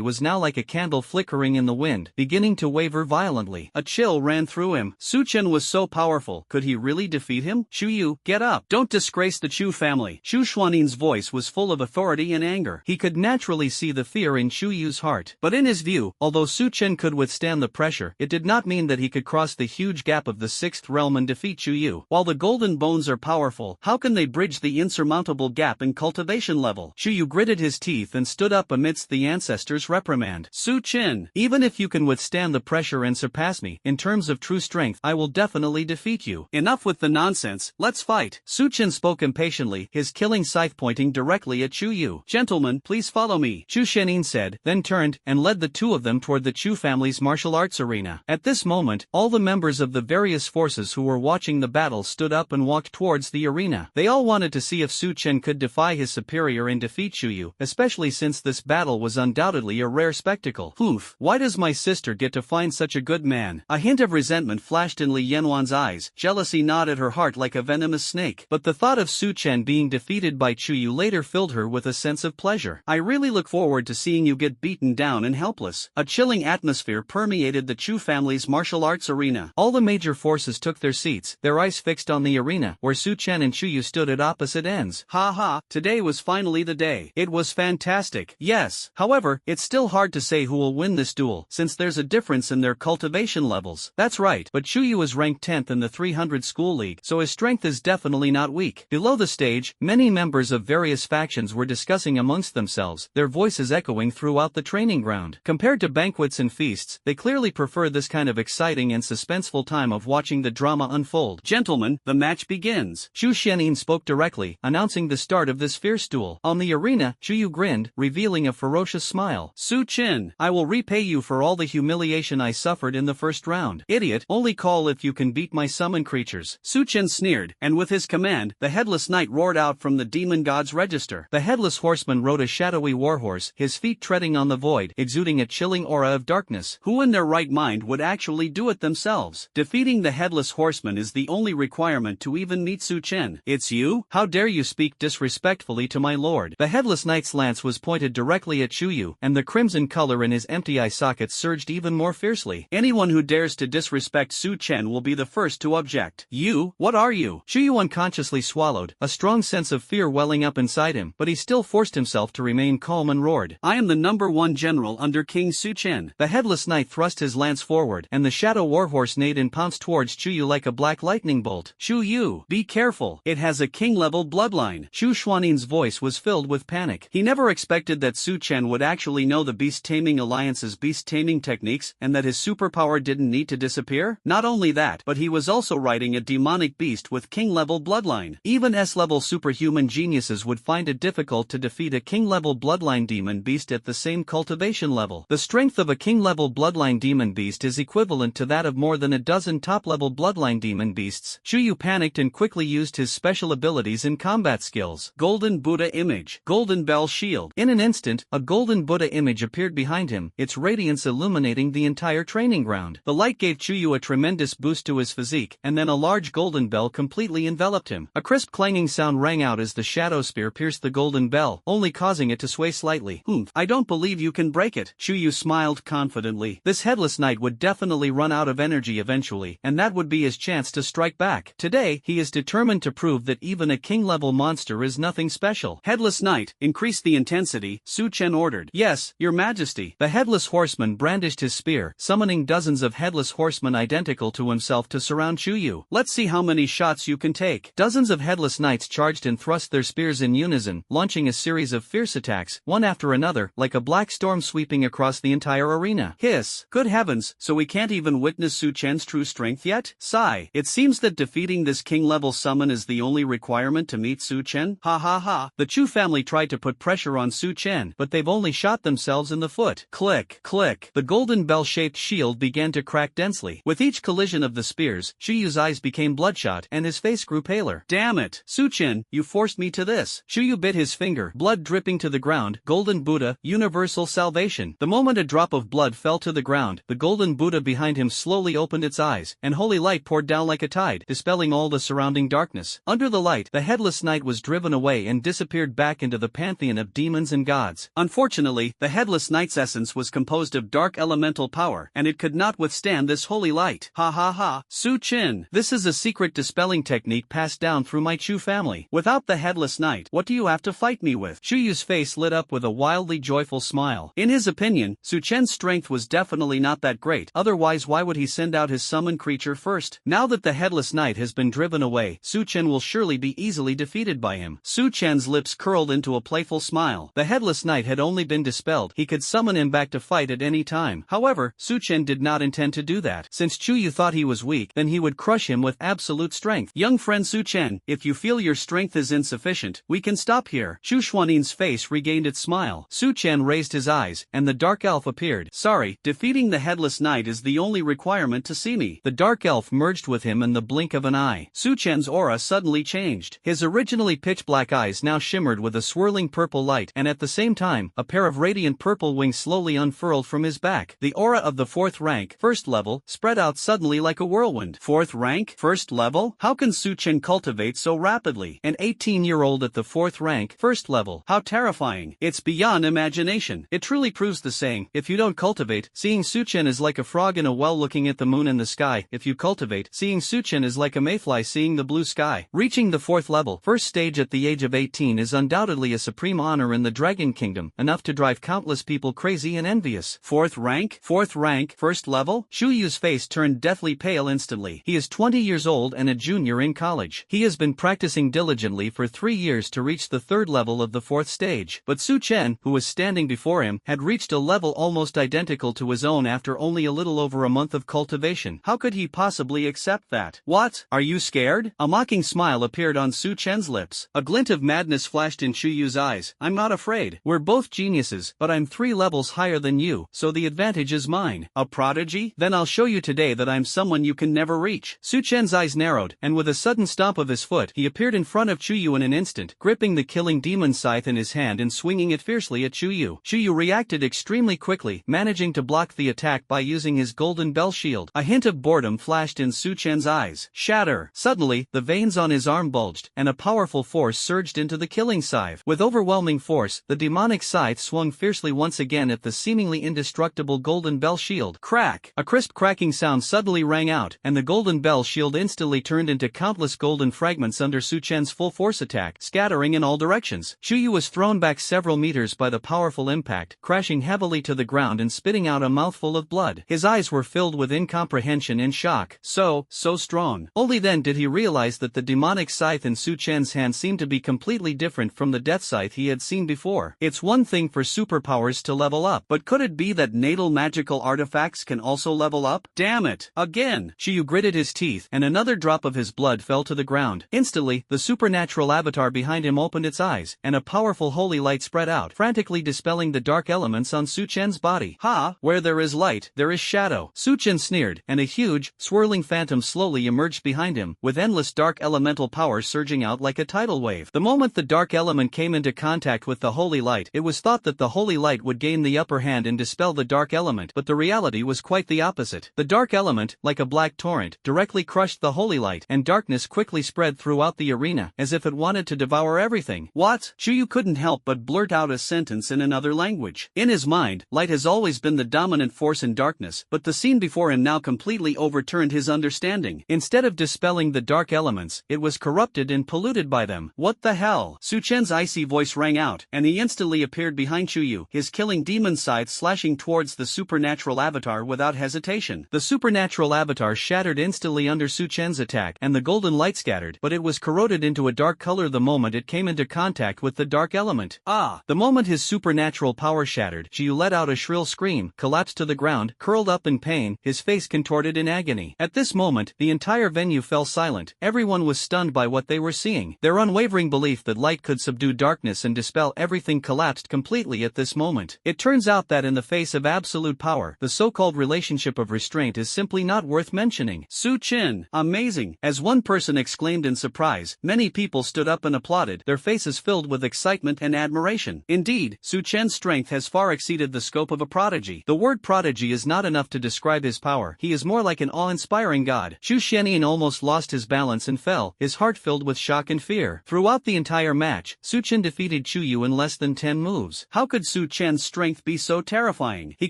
was now like a candle flickering in the wind, beginning to waver violently. A chill ran through him. Su Chen was so powerful, could he really defeat him? Xu Yu, get up. Don't disgrace the Chu family. Xu Xuanyin's voice was full of authority and anger. He could naturally see the fear in Xu Yu's heart. But in his view, although Su Chen could withstand the pressure, it did not mean that he could cross the huge gap of the 6th realm and defeat Xu Yu. While the golden bones are powerful, powerful, how can they bridge the insurmountable gap in cultivation level? Shuyu gritted his teeth and stood up amidst the ancestors' reprimand. Su Chen, even if you can withstand the pressure and surpass me, in terms of true strength, I will definitely defeat you. Enough with the nonsense, let's fight. Su Chen spoke impatiently, his killing scythe pointing directly at Chu Yu. Gentlemen, please follow me, Chu Shenin said, then turned and led the two of them toward the Chu family's martial arts arena. At this moment, all the members of the various forces who were watching the battle stood up and walked towards the arena. They all wanted to see if Su Chen could defy his superior and defeat Chu Yu, especially since this battle was undoubtedly a rare spectacle. Oof, why does my sister get to find such a good man? A hint of resentment flashed in Li Yanwan's eyes, jealousy gnawed at her heart like a venomous snake. But the thought of Su Chen being defeated by Chu Yu later filled her with a sense of pleasure. I really look forward to seeing you get beaten down and helpless. A chilling atmosphere permeated the Chu family's martial arts arena. All the major forces took their seats, their eyes fixed on the arena, where Su Chen and Chu Yu stood at opposite ends. Ha ha, today was finally the day. It was fantastic. Yes. However, it's still hard to say who will win this duel, since there's a difference in their cultivation levels. That's right, but Chu Yu is ranked 10th in the 300 school league, so his strength is definitely not weak. Below the stage, many members of various factions were discussing amongst themselves, their voices echoing throughout the training ground. Compared to banquets and feasts, they clearly prefer this kind of exciting and suspenseful time of watching the drama unfold. Gentlemen, the match begins. Chu Shenin spoke directly, announcing the start of this fierce duel. On the arena, Chu Yu grinned, revealing a ferocious smile. Su Chen, I will repay you for all the humiliation I suffered in the first round. Idiot, only call if you can beat my summon creatures. Su Chen sneered, and with his command, the headless knight roared out from the demon god's register. The headless horseman rode a shadowy warhorse, his feet treading on the void, exuding a chilling aura of darkness. Who in their right mind would actually do it themselves? Defeating the headless horseman is the only requirement to even meet Su Chen. It's you? How dare you speak disrespectfully to my lord? The headless knight's lance was pointed directly at Chu Yu, and the crimson color in his empty eye sockets surged even more fiercely. Anyone who dares to disrespect Su Chen will be the first to object. You? What are you? Chu Yu unconsciously swallowed, a strong sense of fear welling up inside him, but he still forced himself to remain calm and roared. I am the #1 general under King Su Chen. The headless knight thrust his lance forward, and the shadow warhorse neighed and pounced towards Chu Yu like a black lightning bolt. Chu Yu, be careful. It has a king-level bloodline. Chu Xuanin's voice was filled with panic. He never expected that Su Chen would actually know the Beast-Taming Alliance's beast-taming techniques, and that his superpower didn't need to disappear. Not only that, but he was also riding a demonic beast with king-level bloodline. Even S-level superhuman geniuses would find it difficult to defeat a king-level bloodline demon beast at the same cultivation level. The strength of a king-level bloodline demon beast is equivalent to that of more than a dozen top-level bloodline demon beasts. Chu Yu panicked and quickly used his special abilities and combat skills. Golden Buddha Image. Golden Bell Shield. In an instant, a golden Buddha image appeared behind him, its radiance illuminating the entire training ground. The light gave Chu Yu a tremendous boost to his physique, and then a large golden bell completely enveloped him. A crisp clanging sound rang out as the shadow spear pierced the golden bell, only causing it to sway slightly. I don't believe you can break it. Chu Yu smiled confidently. This headless knight would definitely run out of energy eventually, and that would be his chance to strike back. Today, he is determined to prove that even a king-level monster is nothing special. Headless knight, increase the intensity, Su Chen ordered. Yes, your majesty. The headless horseman brandished his spear, summoning dozens of headless horsemen identical to himself to surround Chu Yu. Let's see how many shots you can take. Dozens of headless knights charged and thrust their spears in unison, launching a series of fierce attacks, one after another, like a black storm sweeping across the entire arena. Hiss. Good heavens, so we can't even witness Su Chen's true strength yet? Sigh. It seems that defeating this king-level summon is the only requirement to meet Su Chen? Ha ha ha. The Chu family tried to put pressure on Su Chen, but they've only shot themselves in the foot. Click, click. The golden bell-shaped shield began to crack densely. With each collision of the spears, Chu Yu's eyes became bloodshot and his face grew paler. Damn it. Su Chen, you forced me to this. Chu Yu bit his finger, blood dripping to the ground. Golden Buddha, universal salvation. The moment a drop of blood fell to the ground, the golden Buddha behind him slowly opened its eyes, and holy light poured down like a tide, dispelling all the surrounding darkness. Under the light, the headless knight was driven away and disappeared back into the pantheon of demons and gods. Unfortunately, the headless knight's essence was composed of dark elemental power, and it could not withstand this holy light. Ha ha ha. Su Chen, this is a secret dispelling technique passed down through my Chu family. Without the headless knight, what do you have to fight me with? Chu Yu's face lit up with a wildly joyful smile. In his opinion, Su Chen's strength was definitely not that great, otherwise why would he send out his summoned creature first? Now that the headless knight has been driven away, Su Chen will surely be easily defeated by him. Su Chen's lips curled into a playful smile. The headless knight had only been dispelled. He could summon him back to fight at any time. However, Su Chen did not intend to do that. Since Chu Yu thought he was weak, then he would crush him with absolute strength. Young friend Su Chen, if you feel your strength is insufficient, we can stop here. Chu Xuanin's face regained its smile. Su Chen raised his eyes, and the dark elf appeared. Sorry, defeating the headless knight is the only requirement to see me. The dark elf merged with him in the blink of an eye. Su Chen's aura suddenly changed. His originally pitch-black eyes now shimmered with a swirling purple light, and at the same time, a pair of radiant purple wings slowly unfurled from his back. The aura of the 4th rank, 1st level, spread out suddenly like a whirlwind. 4th rank, 1st level? How can Su Chen cultivate so rapidly? An 18-year-old at the 4th rank, 1st level. How terrifying. It's beyond imagination. It truly proves the saying, if you don't cultivate, seeing Su Chen is like a frog in a well looking at the moon and the sky. If you cultivate, seeing Su Chen is like a mayfly seeing the blue sky. Reaching the 4th level, 1st stage at the age of 18 is undoubtedly a supreme honor in the Dragon Kingdom, enough to drive countless people crazy and envious. 4th rank, 1st level? Shu Yu's face turned deathly pale instantly. He is 20 years old and a junior in college. He has been practicing diligently for 3 years to reach the 3rd level of the 4th stage. But Su Chen, who was standing before him, had reached a level almost identical to his own after only a little over a month of cultivation. How could he possibly accept that? What? Are you scared? A mocking smile appeared on Su Chen's lips. A glint of madness flashed in Shu Yu's eyes. I'm not afraid. We're both geniuses, but I'm 3 levels higher than you, so the advantage is mine. A prodigy? Then I'll show you today that I'm someone you can never reach. Su Chen's eyes narrowed, and with a sudden stomp of his foot, he appeared in front of Chu Yu in an instant, gripping the killing demon scythe in his hand and swinging it fiercely at Chu Yu. Chu Yu reacted extremely quickly, managing to block the attack by using his golden bell shield. A hint of boredom flashed in Su Chen's eyes. Shatter! Suddenly, the veins on his arm bulged, and a powerful force surged into the killing scythe. With overwhelming force, the demonic scythe swung fiercely once again at the seemingly indestructible golden bell shield. Crack! A crisp cracking sound suddenly rang out, and the golden bell shield instantly turned into countless golden fragments under Su Chen's full force attack, scattering in all directions. Chu Yu was thrown back several meters by the powerful impact, crashing heavily to the ground and spitting out a mouthful of blood. His eyes were filled with incomprehension and shock. So strong. Only then did he realize that the demonic scythe in Su Chen's hand seemed to be completely different from the death scythe he had seen before. It's one thing for superpowers to level up, but could it be that natal magical artifacts can also level up? Damn it! Again! Chu Yu gritted his teeth, and another drop of his blood fell to the ground. Instantly, the supernatural avatar behind him opened its eyes, and a powerful holy light spread out, frantically dispelling the dark elements on Su Chen's body. Ha! Where there is light, there is shadow. Su Chen sneered, and a huge, swirling phantom slowly emerged behind him, with endless dark elemental power surging out like a tidal wave. The moment the dark element came into contact with the holy light, it was thought that the holy light would gain the upper hand and dispel the dark element, but the reality was quite the opposite. The dark element, like a black torrent, directly crushed the holy light, and darkness quickly spread throughout the arena, as if it wanted to devour everything. What? Chu Yu couldn't help but blurt out a sentence in another language. In his mind, light has always been the dominant force in darkness, but the scene before him now completely overturned his understanding. Instead of dispelling the dark elements, it was corrupted and polluted by them. What the hell? Su Chen's icy voice rang out, and he instantly appeared behind Chu Yu, his killing demon scythe slashing towards the supernatural avatar without hesitation. The supernatural avatar shattered instantly under Su Chen's attack, and the golden light scattered, but it was corroded into a dark color the moment it came into contact with the dark element. Ah! The moment his supernatural power shattered, Chu Yu let out a shrill scream, collapsed to the ground, curled up in pain, his face contorted in agony. At this moment, the entire venue fell silent. Everyone was stunned by what they were seeing. Their unwavering belief that light could subdue darkness and dispel everything collapsed completely at this moment. It turns out that in the face of absolute power, the so-called relationship of restraint is simply not worth mentioning. Su Chen, amazing! As one person exclaimed in surprise, many people stood up and applauded, their faces filled with excitement and admiration. Indeed, Su Chen's strength has far exceeded the scope of a prodigy. The word prodigy is not enough to describe his power. He is more like an awe-inspiring god. Xu Xianyin almost lost his balance and fell, his heart filled with shock and fear. Throughout the entire match, Su Chen defeated Chu Yu in less than 10 moves. How could Su Chen's strength be so terrifying? He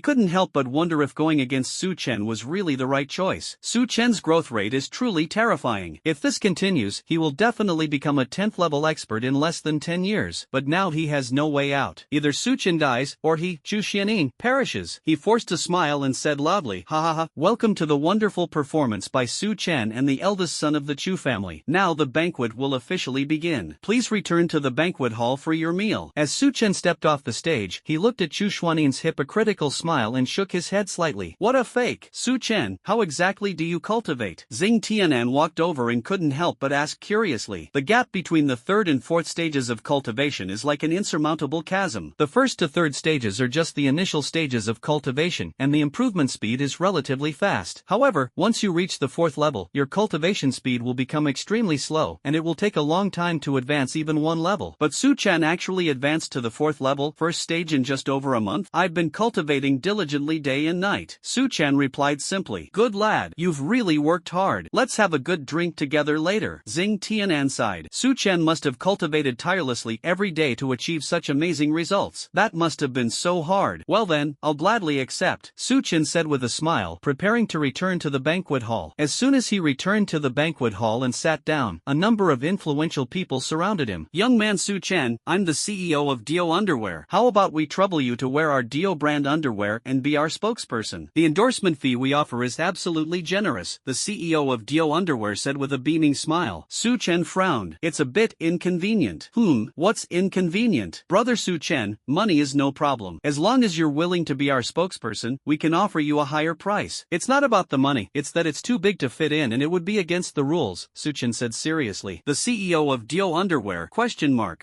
couldn't help but wonder if going against Su Chen was really the right choice. Su Chen's growth rate is truly terrifying. If this continues, he will definitely become a 10th level expert in less than 10 years. But now he has no way out. Either Su Chen dies, or he, Xu Xianyin, perishes. He forced a smile and said loudly, "Ha ha ha, welcome to the wonderful performance by Su Chen and the eldest son of the Chu family. family. Now the banquet will officially begin. Please return to the banquet hall for your meal. As Su Chen stepped off the stage, he looked at Chu Xuanin's hypocritical smile and shook his head slightly. What a fake! Su Chen, how exactly do you cultivate? Xing Tianan walked over and couldn't help but ask curiously. The gap between the third and fourth stages of cultivation is like an insurmountable chasm. The first to third stages are just the initial stages of cultivation, and the improvement speed is relatively fast. However, once you reach the fourth level, your cultivation speed will become extremely slow, and it will take a long time to advance even one level. But Su Chen actually advanced to the fourth level, first stage in just over a month. I've been cultivating diligently day and night. Su Chen replied simply. Good lad, you've really worked hard. Let's have a good drink together later. Xing Tianan sighed. Su Chen must have cultivated tirelessly every day to achieve such amazing results. That must have been so hard. Well then, I'll gladly accept, Su Chen said with a smile, preparing to return to the banquet hall. As soon as he returned to the banquet hall and sat down, a number of influential people surrounded him. Young man Su Chen, I'm the CEO of Dio Underwear. How about we trouble you to wear our Dio brand underwear and be our spokesperson? The endorsement fee we offer is absolutely generous, the CEO of Dio Underwear said with a beaming smile. Su Chen frowned. It's a bit inconvenient. What's inconvenient? Brother Su Chen, money is no problem. As long as you're willing to be our spokesperson, we can offer you a higher price. It's not about the money, it's that it's too big to fit in and it would be against the rules, Su Chen said seriously. The CEO of Dio Underwear?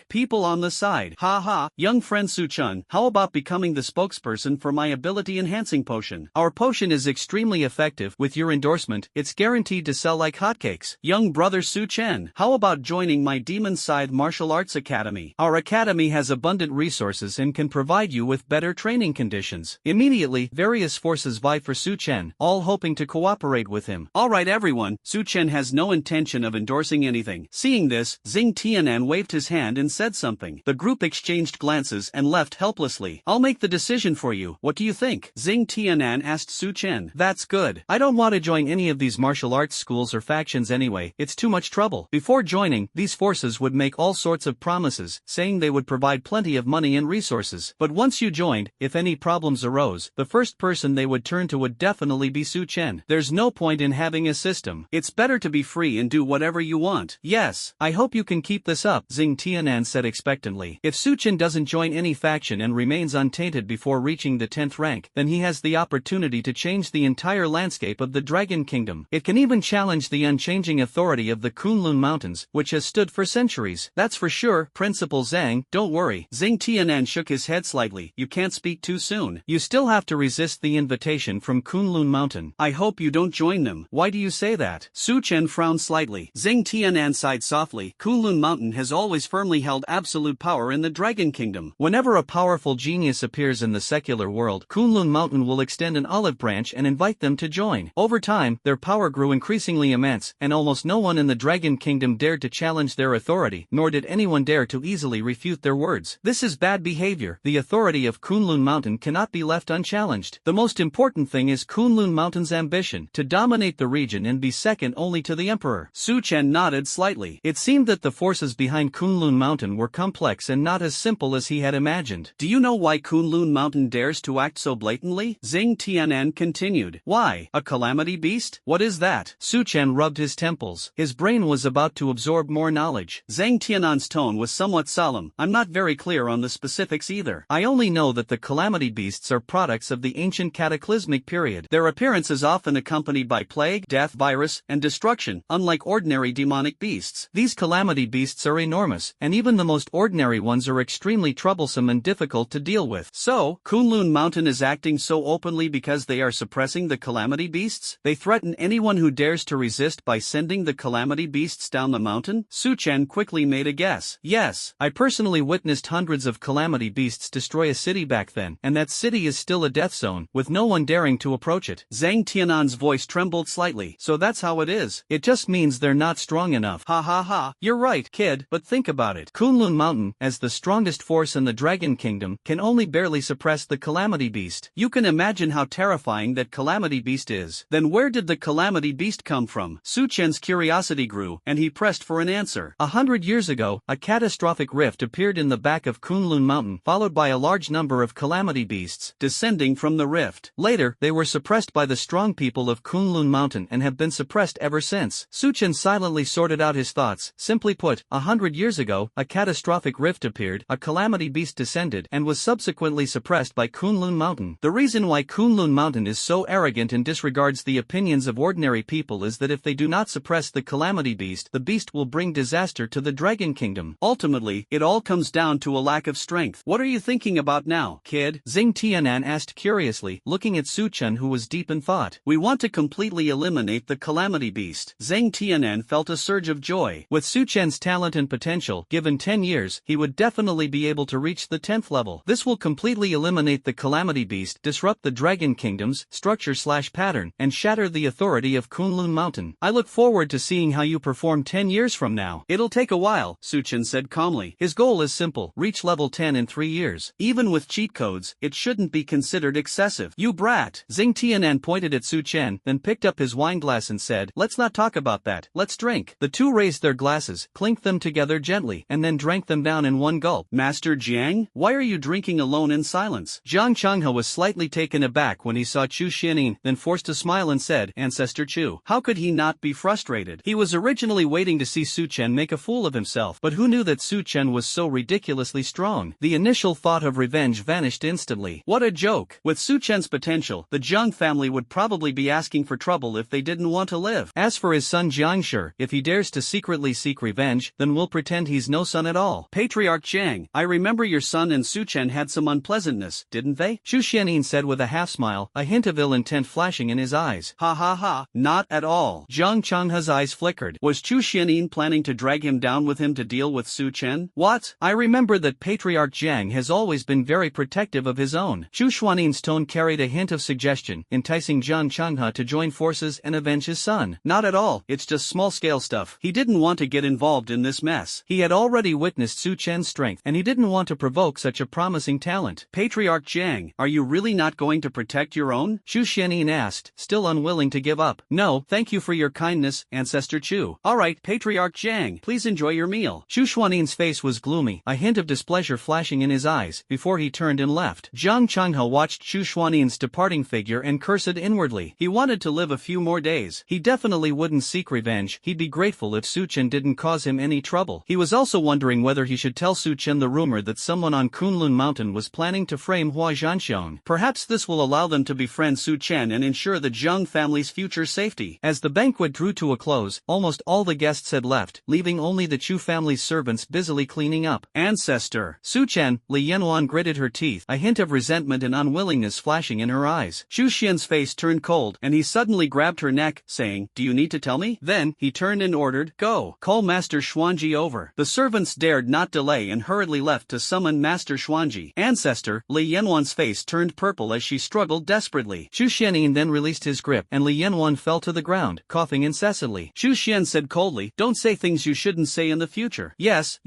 People on the side. Ha, young friend Su Chen, how about becoming the spokesperson for my ability enhancing potion? Our potion is extremely effective. With your endorsement, it's guaranteed to sell like hotcakes. Young brother Su Chen, how about joining my Demon Side Martial Arts Academy? Our academy has abundant resources and can provide you with better training conditions. Immediately, various forces vie for Su Chen, all hoping to cooperate with him. Alright everyone, Su Chen has no intention of endorsing anything. Seeing this, Xing Tianan waved his hand and said something. The group exchanged glances and left helplessly. I'll make the decision for you. What do you think? Xing Tianan asked Su Chen. That's good. I don't want to join any of these martial arts schools or factions anyway, it's too much trouble. Before joining, these forces would make all sorts of promises, saying they would provide plenty of money and resources. But once you joined, if any problems arose, the first person they would turn to would definitely be Su Chen. There's no point in having a system. It's better to be free and do whatever you want. Yes, I hope you can keep this up, Xing Tianan said expectantly. If Su Chen doesn't join any faction and remains untainted before reaching the 10th rank, then he has the opportunity to change the entire landscape of the Dragon Kingdom. It can even challenge the unchanging authority of the Kunlun Mountains, which has stood for centuries. That's for sure, Principal Zhang, don't worry. Xing Tianan shook his head slightly. You can't speak too soon. You still have to resist the invitation from Kunlun Mountain. I hope you don't join them. Why do you say that? Su Chen frowned slightly. Xing Tianan sighed softly. Kunlun Mountain has always firmly held absolute power in the Dragon Kingdom. Whenever a powerful genius appears in the secular world, Kunlun Mountain will extend an olive branch and invite them to join. Over time, their power grew increasingly immense, and almost no one in the Dragon Kingdom dared to challenge their authority, nor did anyone dare to easily refute their words. This is bad behavior. The authority of Kunlun Mountain cannot be left unchallenged. The most important thing is Kunlun Mountain's ambition to dominate the region and be second only to the emperor. Su Chen nodded slightly. It seemed that the forces behind Kunlun Mountain were complex and not as simple as he had imagined. Do you know why Kunlun Mountain dares to act so blatantly? Xing Tianan continued. Why? A calamity beast? What is that? Su Chen rubbed his temples. His brain was about to absorb more knowledge. Xing Tianan's tone was somewhat solemn. I'm not very clear on the specifics either. I only know that the calamity beasts are products of the ancient cataclysmic period. Their appearance is often accompanied by plague, death, virus, and destruction, unlike ordinary demonic beasts. These calamity beasts are enormous, and even the most ordinary ones are extremely troublesome and difficult to deal with. So, Kunlun Mountain is acting so openly because they are suppressing the calamity beasts? They threaten anyone who dares to resist by sending the calamity beasts down the mountain? Su Chen quickly made a guess. Yes, I personally witnessed hundreds of calamity beasts destroy a city back then, and that city is still a death zone, with no one daring to approach it. Xing Tianan's voice trembled slightly. So that's how it is. It just means they're not strong enough. Ha. You're right, kid, but think about it. Kunlun Mountain, as the strongest force in the Dragon Kingdom, can only barely suppress the calamity beast. You can imagine how terrifying that calamity beast is. Then where did the calamity beast come from? Su Chen's curiosity grew, and he pressed for an answer. 100 years ago, a catastrophic rift appeared in the back of Kunlun Mountain, followed by a large number of calamity beasts descending from the rift. Later, they were suppressed by the strong people of Kunlun Mountain and have been suppressed ever since. Su Chen silently sorted out his thoughts. Simply put, 100 years ago, a catastrophic rift appeared, a calamity beast descended, and was subsequently suppressed by Kunlun Mountain. The reason why Kunlun Mountain is so arrogant and disregards the opinions of ordinary people is that if they do not suppress the calamity beast, the beast will bring disaster to the Dragon Kingdom. Ultimately, it all comes down to a lack of strength. What are you thinking about now, kid? Xing Tianan asked curiously, looking at Su Chen, who was deep in thought. We want to completely eliminate the calamity beast. Zhang Tianan felt a surge of joy. With Su Chen's talent and potential, given 10 years, he would definitely be able to reach the 10th level. This will completely eliminate the calamity beast, disrupt the Dragon Kingdom's structure/pattern, and shatter the authority of Kunlun Mountain. I look forward to seeing how you perform 10 years from now. It'll take a while, Su Chen said calmly. His goal is simple: reach level 10 in 3 years. Even with cheat codes, it shouldn't be considered excessive. You brat! Xing Tianan pointed at Su Chen, then picked up his wineglass and said, let's not talk about that, let's drink. The two raised their glasses, clinked them together gently, and then drank them down in one gulp. Master Jiang, why are you drinking alone in silence? Jiang Changhe was slightly taken aback when he saw Chu Xianin, then forced a smile and said, Ancestor Chu. How could he not be frustrated? He was originally waiting to see Su Chen make a fool of himself, but who knew that Su Chen was so ridiculously strong? The initial thought of revenge vanished instantly. What a joke! With Su Chen's potential, the Jiang family would probably be asking for trouble if they didn't want to live. As for his son Jiangshi, if he dares to secretly seek revenge, then we'll pretend he's no son at all. Patriarch Jiang, I remember your son and Su Chen had some unpleasantness, didn't they? Chu Xianin said with a half-smile, a hint of ill intent flashing in his eyes. Ha ha ha, not at all. Jiang Changhe's eyes flickered. Was Chu Xianin planning to drag him down with him to deal with Su Chen? What? I remember that Patriarch Jiang has always been very protective of his own. Chu Xuanin's tone carried a hint of suggestion, enticing Jiang Changhe to join forces and avenge his son. Not at all, it's just small-scale stuff. He didn't want to get involved in this mess. He had already witnessed Su Chen's strength, and he didn't want to provoke such a promising talent. Patriarch Jiang, are you really not going to protect your own? Chu Xianin asked, still unwilling to give up. No, thank you for your kindness, Ancestor Chu. Alright, Patriarch Jiang, please enjoy your meal. Chu Xuanin's face was gloomy, a hint of displeasure flashing in his eyes, before he turned and left. Jiang Changhe watched Chu Xuanin's departing figure and cursed inwardly. He wanted to live a few more days. He definitely wouldn't seek revenge. He'd be grateful if Su Chen didn't cause him any trouble. He was also wondering whether he should tell Su Chen the rumor that someone on Kunlun Mountain was planning to frame Hua Zhanxiong. Perhaps this will allow them to befriend Su Chen and ensure the Zheng family's future safety. As the banquet drew to a close, almost all the guests had left, leaving only the Chu family's servants busily cleaning up. Ancestor. Su Chen, Li Yanwan gritted her teeth, a hint of resentment and unwillingness flashing in her eyes. Chu Xian's face turned cold, and he suddenly grabbed her neck, saying, Do you need to tell me? Then, he turned and ordered, Go, call Master Xuanji over. The servants dared not delay and hurriedly left to summon Master Xuanji. Ancestor, Li Yanwan's face turned purple as she struggled desperately. Chu Xianin then released his grip, and Li Yanwan fell to the ground, coughing incessantly. Chu Xian said coldly, Don't say things you shouldn't say in the future. Yes,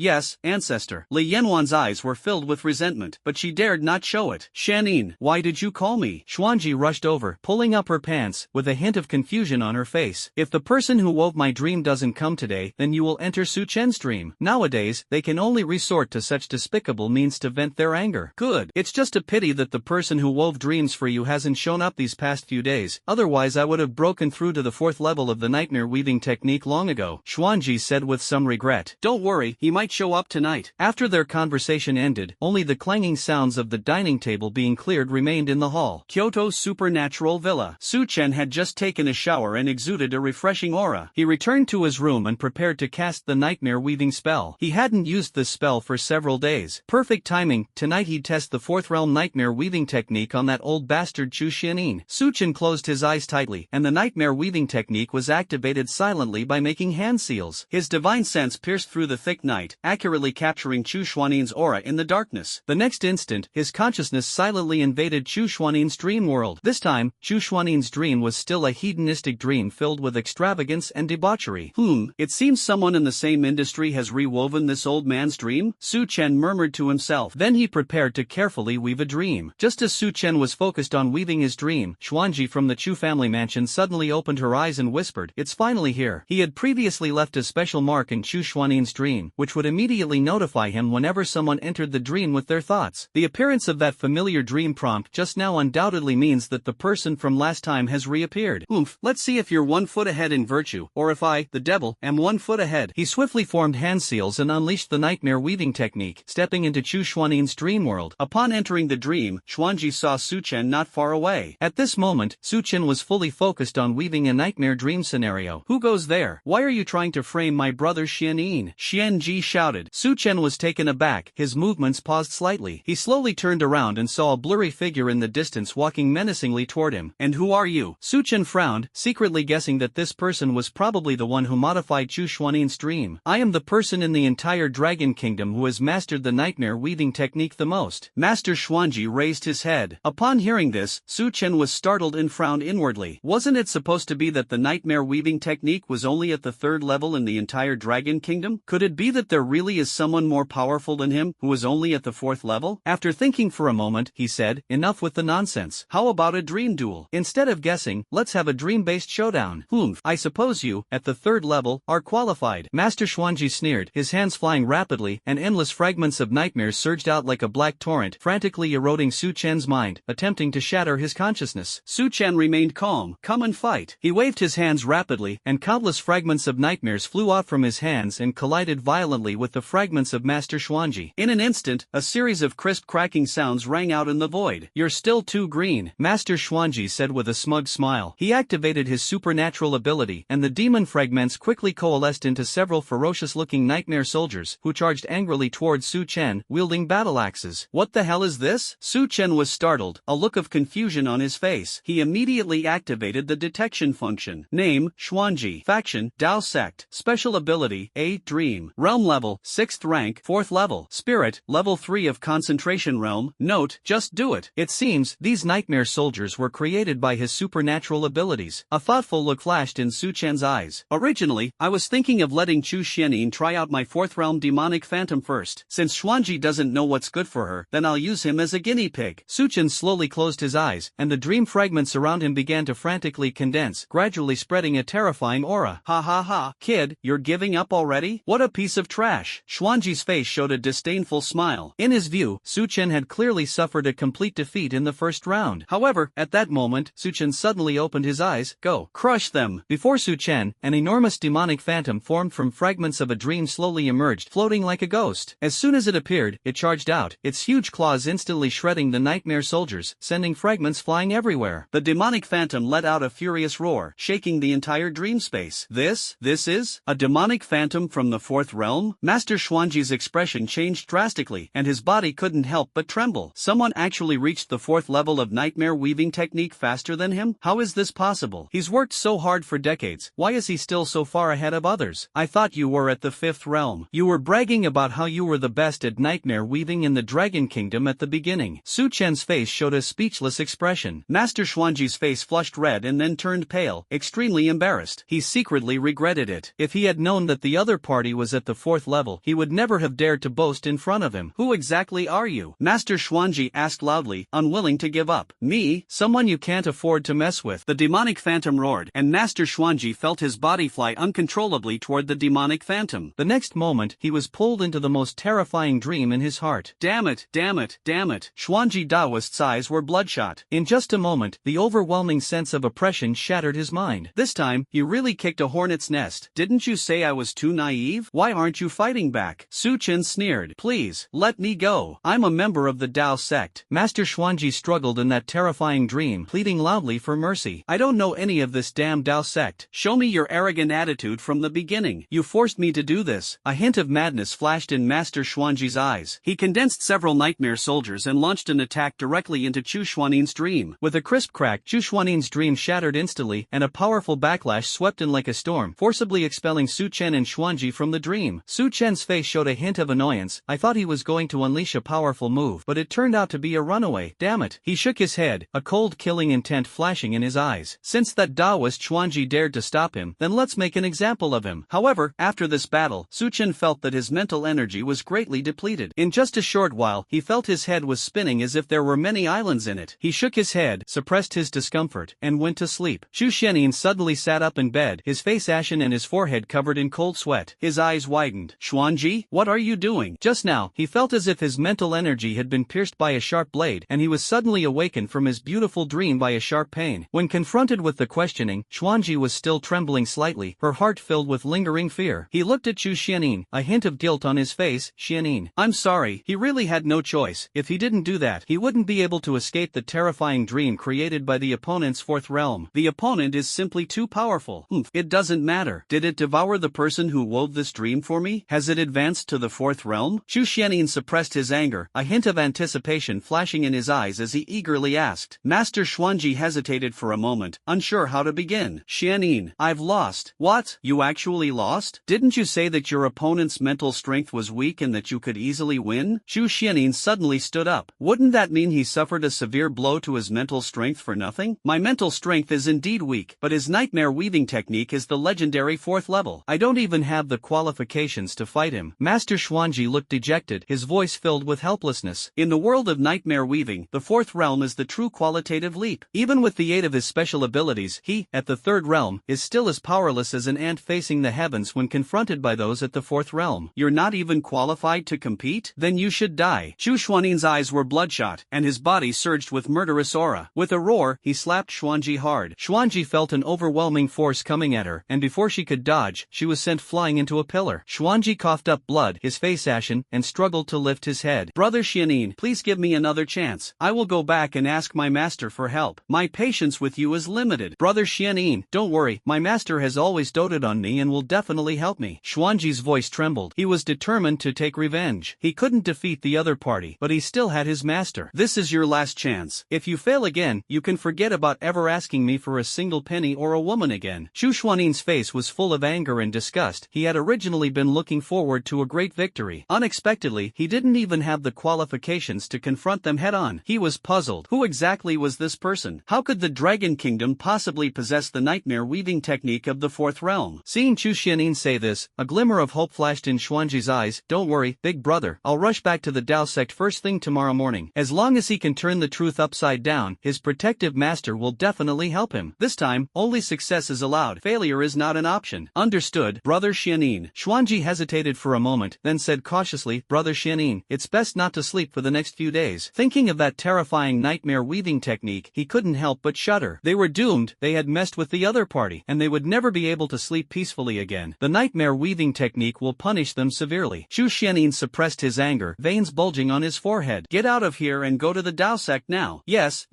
Ancestor. Li Yanwan's eyes were filled with resentment, but she dared not show it. Xianin, why did you call me? Xuanji rushed over, pulling up her pants, with a hint of confusion on her face. If the person who wove my dream doesn't come today, then you will enter Su Chen's dream. Nowadays, they can only resort to such despicable means to vent their anger. Good. It's just a pity that the person who wove dreams for you hasn't shown up these past few days. Otherwise I would have broken through to the 4th level of the nightmare weaving technique long ago, Xuanji said with some regret. Don't worry, he might show up tonight. After their conversation ended, only the clanging sounds of the dining table being cleared remained in the hall. Kyoto's supernatural villa. Su Chen had just taken a shower and exuded a refreshing aura. He returned to his room and prepared to cast the nightmare weaving spell. He hadn't used this spell for several days. Perfect timing, tonight he'd test the 4th realm nightmare weaving technique on that old bastard Chu Xianin. Su Chen closed his eyes tightly, and the nightmare weaving technique was activated silently by making hand seals. His divine sense pierced through the thick night, accurately capturing Chu Xuanin's aura in the darkness. The next instant, his consciousness silently invaded Chu Xuanin's dream world. This time, Chu Xuanin's dream was still a hedonistic dream filled with extravagance and debauchery. It seems someone in the same industry has rewoven this old man's dream, Su Chen murmured to himself. Then he prepared to carefully weave a dream. Just as Su Chen was focused on weaving his dream, Xuanji from the Chu family mansion suddenly opened her eyes and whispered, It's finally here. He had previously left a special mark in Chu Xuanin's dream, which would immediately notify him whenever someone entered the dream with their thoughts. The appearance of that familiar dream prompt just now undoubtedly means that the person from last time has reappeared. Let's see if you're 1 foot ahead in virtue. you, or if I, the devil, am 1 foot ahead. He swiftly formed hand seals and unleashed the nightmare weaving technique, stepping into Chu Xuannin's dream world. Upon entering the dream, Xuanji saw Su Chen not far away. At this moment, Su Chen was fully focused on weaving a nightmare dream scenario. Who goes there? Why are you trying to frame my brother Xianyin? Xianji shouted. Su Chen was taken aback, his movements paused slightly. He slowly turned around and saw a blurry figure in the distance walking menacingly toward him. And who are you? Su Chen frowned, secretly guessing that this person was probably the one who modified Chu Xuannin's dream. I am the person in the entire Dragon Kingdom who has mastered the nightmare weaving technique the most. Master Xuanji raised his head. Upon hearing this, Su Chen was startled and frowned inwardly. Wasn't it supposed to be that the nightmare weaving technique was only at the 3rd level in the entire Dragon Kingdom? Could it be that there really is someone more powerful than him who is only at the 4th level? After thinking for a moment, he said, enough with the nonsense. How about a dream duel? Instead of guessing, let's have a dream-based showdown. I suppose you, at the 3rd level, are qualified. Master Xuanji sneered, his hands flying rapidly, and endless fragments of nightmares surged out like a black torrent, frantically eroding Su Chen's mind, attempting to shatter his consciousness. Su Chen remained calm. Come and fight. He waved his hands rapidly, and countless fragments of nightmares flew out from his hands and collided violently with the fragments of Master Xuanji. In an instant, a series of crisp cracking sounds rang out in the void. You're still too green, Master Xuanji said with a smug smile. He activated his supernatural ability, and the demon fragments quickly coalesced into several ferocious-looking nightmare soldiers, who charged angrily towards Su Chen, wielding battle axes. What the hell is this? Su Chen was startled, a look of confusion on his face. He immediately activated the detection function. Name, Xuanji. Faction, Dao Sect. Special ability, A. Dream. Realm level, 6th rank, 4th level. Spirit, level 3 of Concentration Realm. Note, just do it. It seems, these nightmare soldiers were created by his supernatural abilities. A thoughtful look flashed in Su Chen's eyes. Originally, I was thinking of letting Chu Xianyin try out my 4th realm demonic phantom first. Since Xuanji doesn't know what's good for her, then I'll use him as a guinea pig. Su Chen slowly closed his eyes, and the dream fragments around him began to frantically condense, gradually spreading a terrifying aura. Ha ha ha, kid, you're giving up already? What a piece of trash. Xuanji's face showed a disdainful smile. In his view, Su Chen had clearly suffered a complete defeat in the first round. However, at that moment, Su Chen suddenly opened his eyes. Go. Crush them. Before Su Chen, an enormous demonic phantom formed from fragments of a dream slowly emerged, floating like a ghost. As soon as it appeared, it charged out, its huge claws instantly shredding the nightmare soldiers, sending fragments flying everywhere. The demonic phantom let out a furious roar, shaking the entire dream space. This is a demonic phantom from the 4th realm? Master Xuanji's expression changed drastically, and his body couldn't help but tremble. Someone actually reached the 4th level of nightmare weaving technique faster than him? How is this possible? He's worked so hard for decades. Why is he still so far ahead of others? I thought you were at the 5th realm. You were bragging about how you were the best at nightmare weaving in the Dragon Kingdom at the beginning. Su Chen's face showed a speechless expression. Master Xuanji's face flushed red and then turned pale, extremely embarrassed. He secretly regretted it. If he had known that the other party was at the 4th level, he would never have dared to boast in front of him. Who exactly are you? Master Xuanji asked loudly, unwilling to give up. Me? Someone you can't afford to mess with. The demonic phantom roared, and Master Xuanji felt his body fly uncontrollably toward the demonic phantom. The next moment, he was pulled into the most terrifying dream in his heart. Damn it, damn it, damn it. Xuanji Daoist's eyes were bloodshot. In just a moment, the overwhelming sense of oppression shattered his mind. This time, he really kicked a hornet's nest. Didn't you say I was too naive? Why aren't you fighting back? Su Chen sneered. Please, let me go. I'm a member of the Dao sect. Master Xuanji struggled in that terrifying dream, pleading loudly for mercy. I don't know any of this damn Dao sect. Show me your arrogant attitude from the beginning. You forced me to do this. A hint of madness flashed in Master Xuanji's eyes. He condensed several nightmare soldiers and launched an attack directly into Chu Xuannin's dream. With a crisp crack, Chu Xuannin's dream shattered instantly, and a powerful backlash swept in like a storm, forcibly expelling Su Chen and Xuanji from the dream. Su Chen's face showed a hint of annoyance. I thought he was going to unleash a powerful move, but it turned out to be a runaway. Damn it. He shook his head, a cold killing intent flashing in his eyes. Since that Daoist Xuanji dared to stop him, then let's make an example of him. However, after this battle, Su Chen felt that his mental energy was greatly depleted. In just a short while, he felt his head was spinning as if there were many islands in it. He shook his head, suppressed his discomfort, and went to sleep. Chu Xianyin suddenly sat up in bed, his face ashen and his forehead covered in cold sweat. His eyes widened. Xuanji, what are you doing? Just now, he felt as if his mental energy had been pierced by a sharp blade, and he was suddenly awakened from his beautiful dream by a sharp pain. When confronted with the questioning, Xuanji was still trembling slightly, her heart filled with lingering fear. He looked at Chu Xianin, a hint of guilt on his face. Xianin, I'm sorry, he really had no choice. If he didn't do that, he wouldn't be able to escape the terrifying dream created by the opponent's fourth realm. The opponent is simply too powerful. It doesn't matter. Did it devour the person who wove this dream for me? Has it advanced to the fourth realm? Chu Xianin suppressed his anger, a hint of anticipation flashing in his eyes as he eagerly asked. Master Xuanji hesitated for a moment, unsure how to begin. Xianin, I've lost. What? You actually lost? Didn't you say that your opponent's mental strength was weak and that you could easily win? Chu Xianin suddenly stood up. Wouldn't that mean he suffered a severe blow to his mental strength for nothing? My mental strength is indeed weak, but his nightmare weaving technique is the legendary fourth level. I don't even have the qualifications to fight him. Master Xuanji looked dejected, his voice filled with helplessness. In the world of nightmare weaving, the fourth realm is the true qualitative leap. Even with the aid of his special abilities, he, at the third realm, is still as powerless as an ant facing the heavens when confronted by those at the fourth realm. You're not even qualified to compete? Then you should die. Chu Xuanin's eyes were bloodshot, and his body surged with murderous aura. With a roar, he slapped Xuanji hard. Xuanji felt an overwhelming force coming at her, and before she could dodge, she was sent flying into a pillar. Xuanji coughed up blood, his face ashen, and struggled to lift his head. Brother Xianin, please give me another chance. I will go back and ask my master for help. My patience with you is limited. Brother Xianin, don't worry, my master has always doted on me and will definitely help me. Xuanji's voice trembled. He was determined to take revenge. He couldn't defeat the other party, but he still had his master. This is your last chance. If you fail again, you can forget about ever asking me for a single penny or a woman again. Chu Xuanin's face was full of anger and disgust. He had originally been looking forward to a great victory. Unexpectedly, he didn't even have the qualifications to confront them head-on. He was puzzled. Who exactly was this person? How could the Dragon Kingdom possibly possess the nightmare weaving technique of the fourth realm? Seeing Chu Xianin say this, a glimmer of hope flashed in Xuanji's eyes. Don't worry, big brother, I'll rush back to the Dao sect first thing tomorrow morning. As long as he can turn the truth upside down, his protective master will definitely help him. This time, only success is allowed. Failure is not an option. Understood, brother Xianin. Xuanji hesitated for a moment, then said cautiously, Brother Xianin, it's best not to sleep for the next few days. Thinking of that terrifying nightmare weaving technique, he couldn't help but shudder. They were doomed. They had messed with the other party, and they would never be able to sleep peacefully again. The nightmare weaving technique will punish them severely. Chu Xianin suppressed his anger, veins bulging on his forehead. Get out of here and go to the Dao sect now. Yes,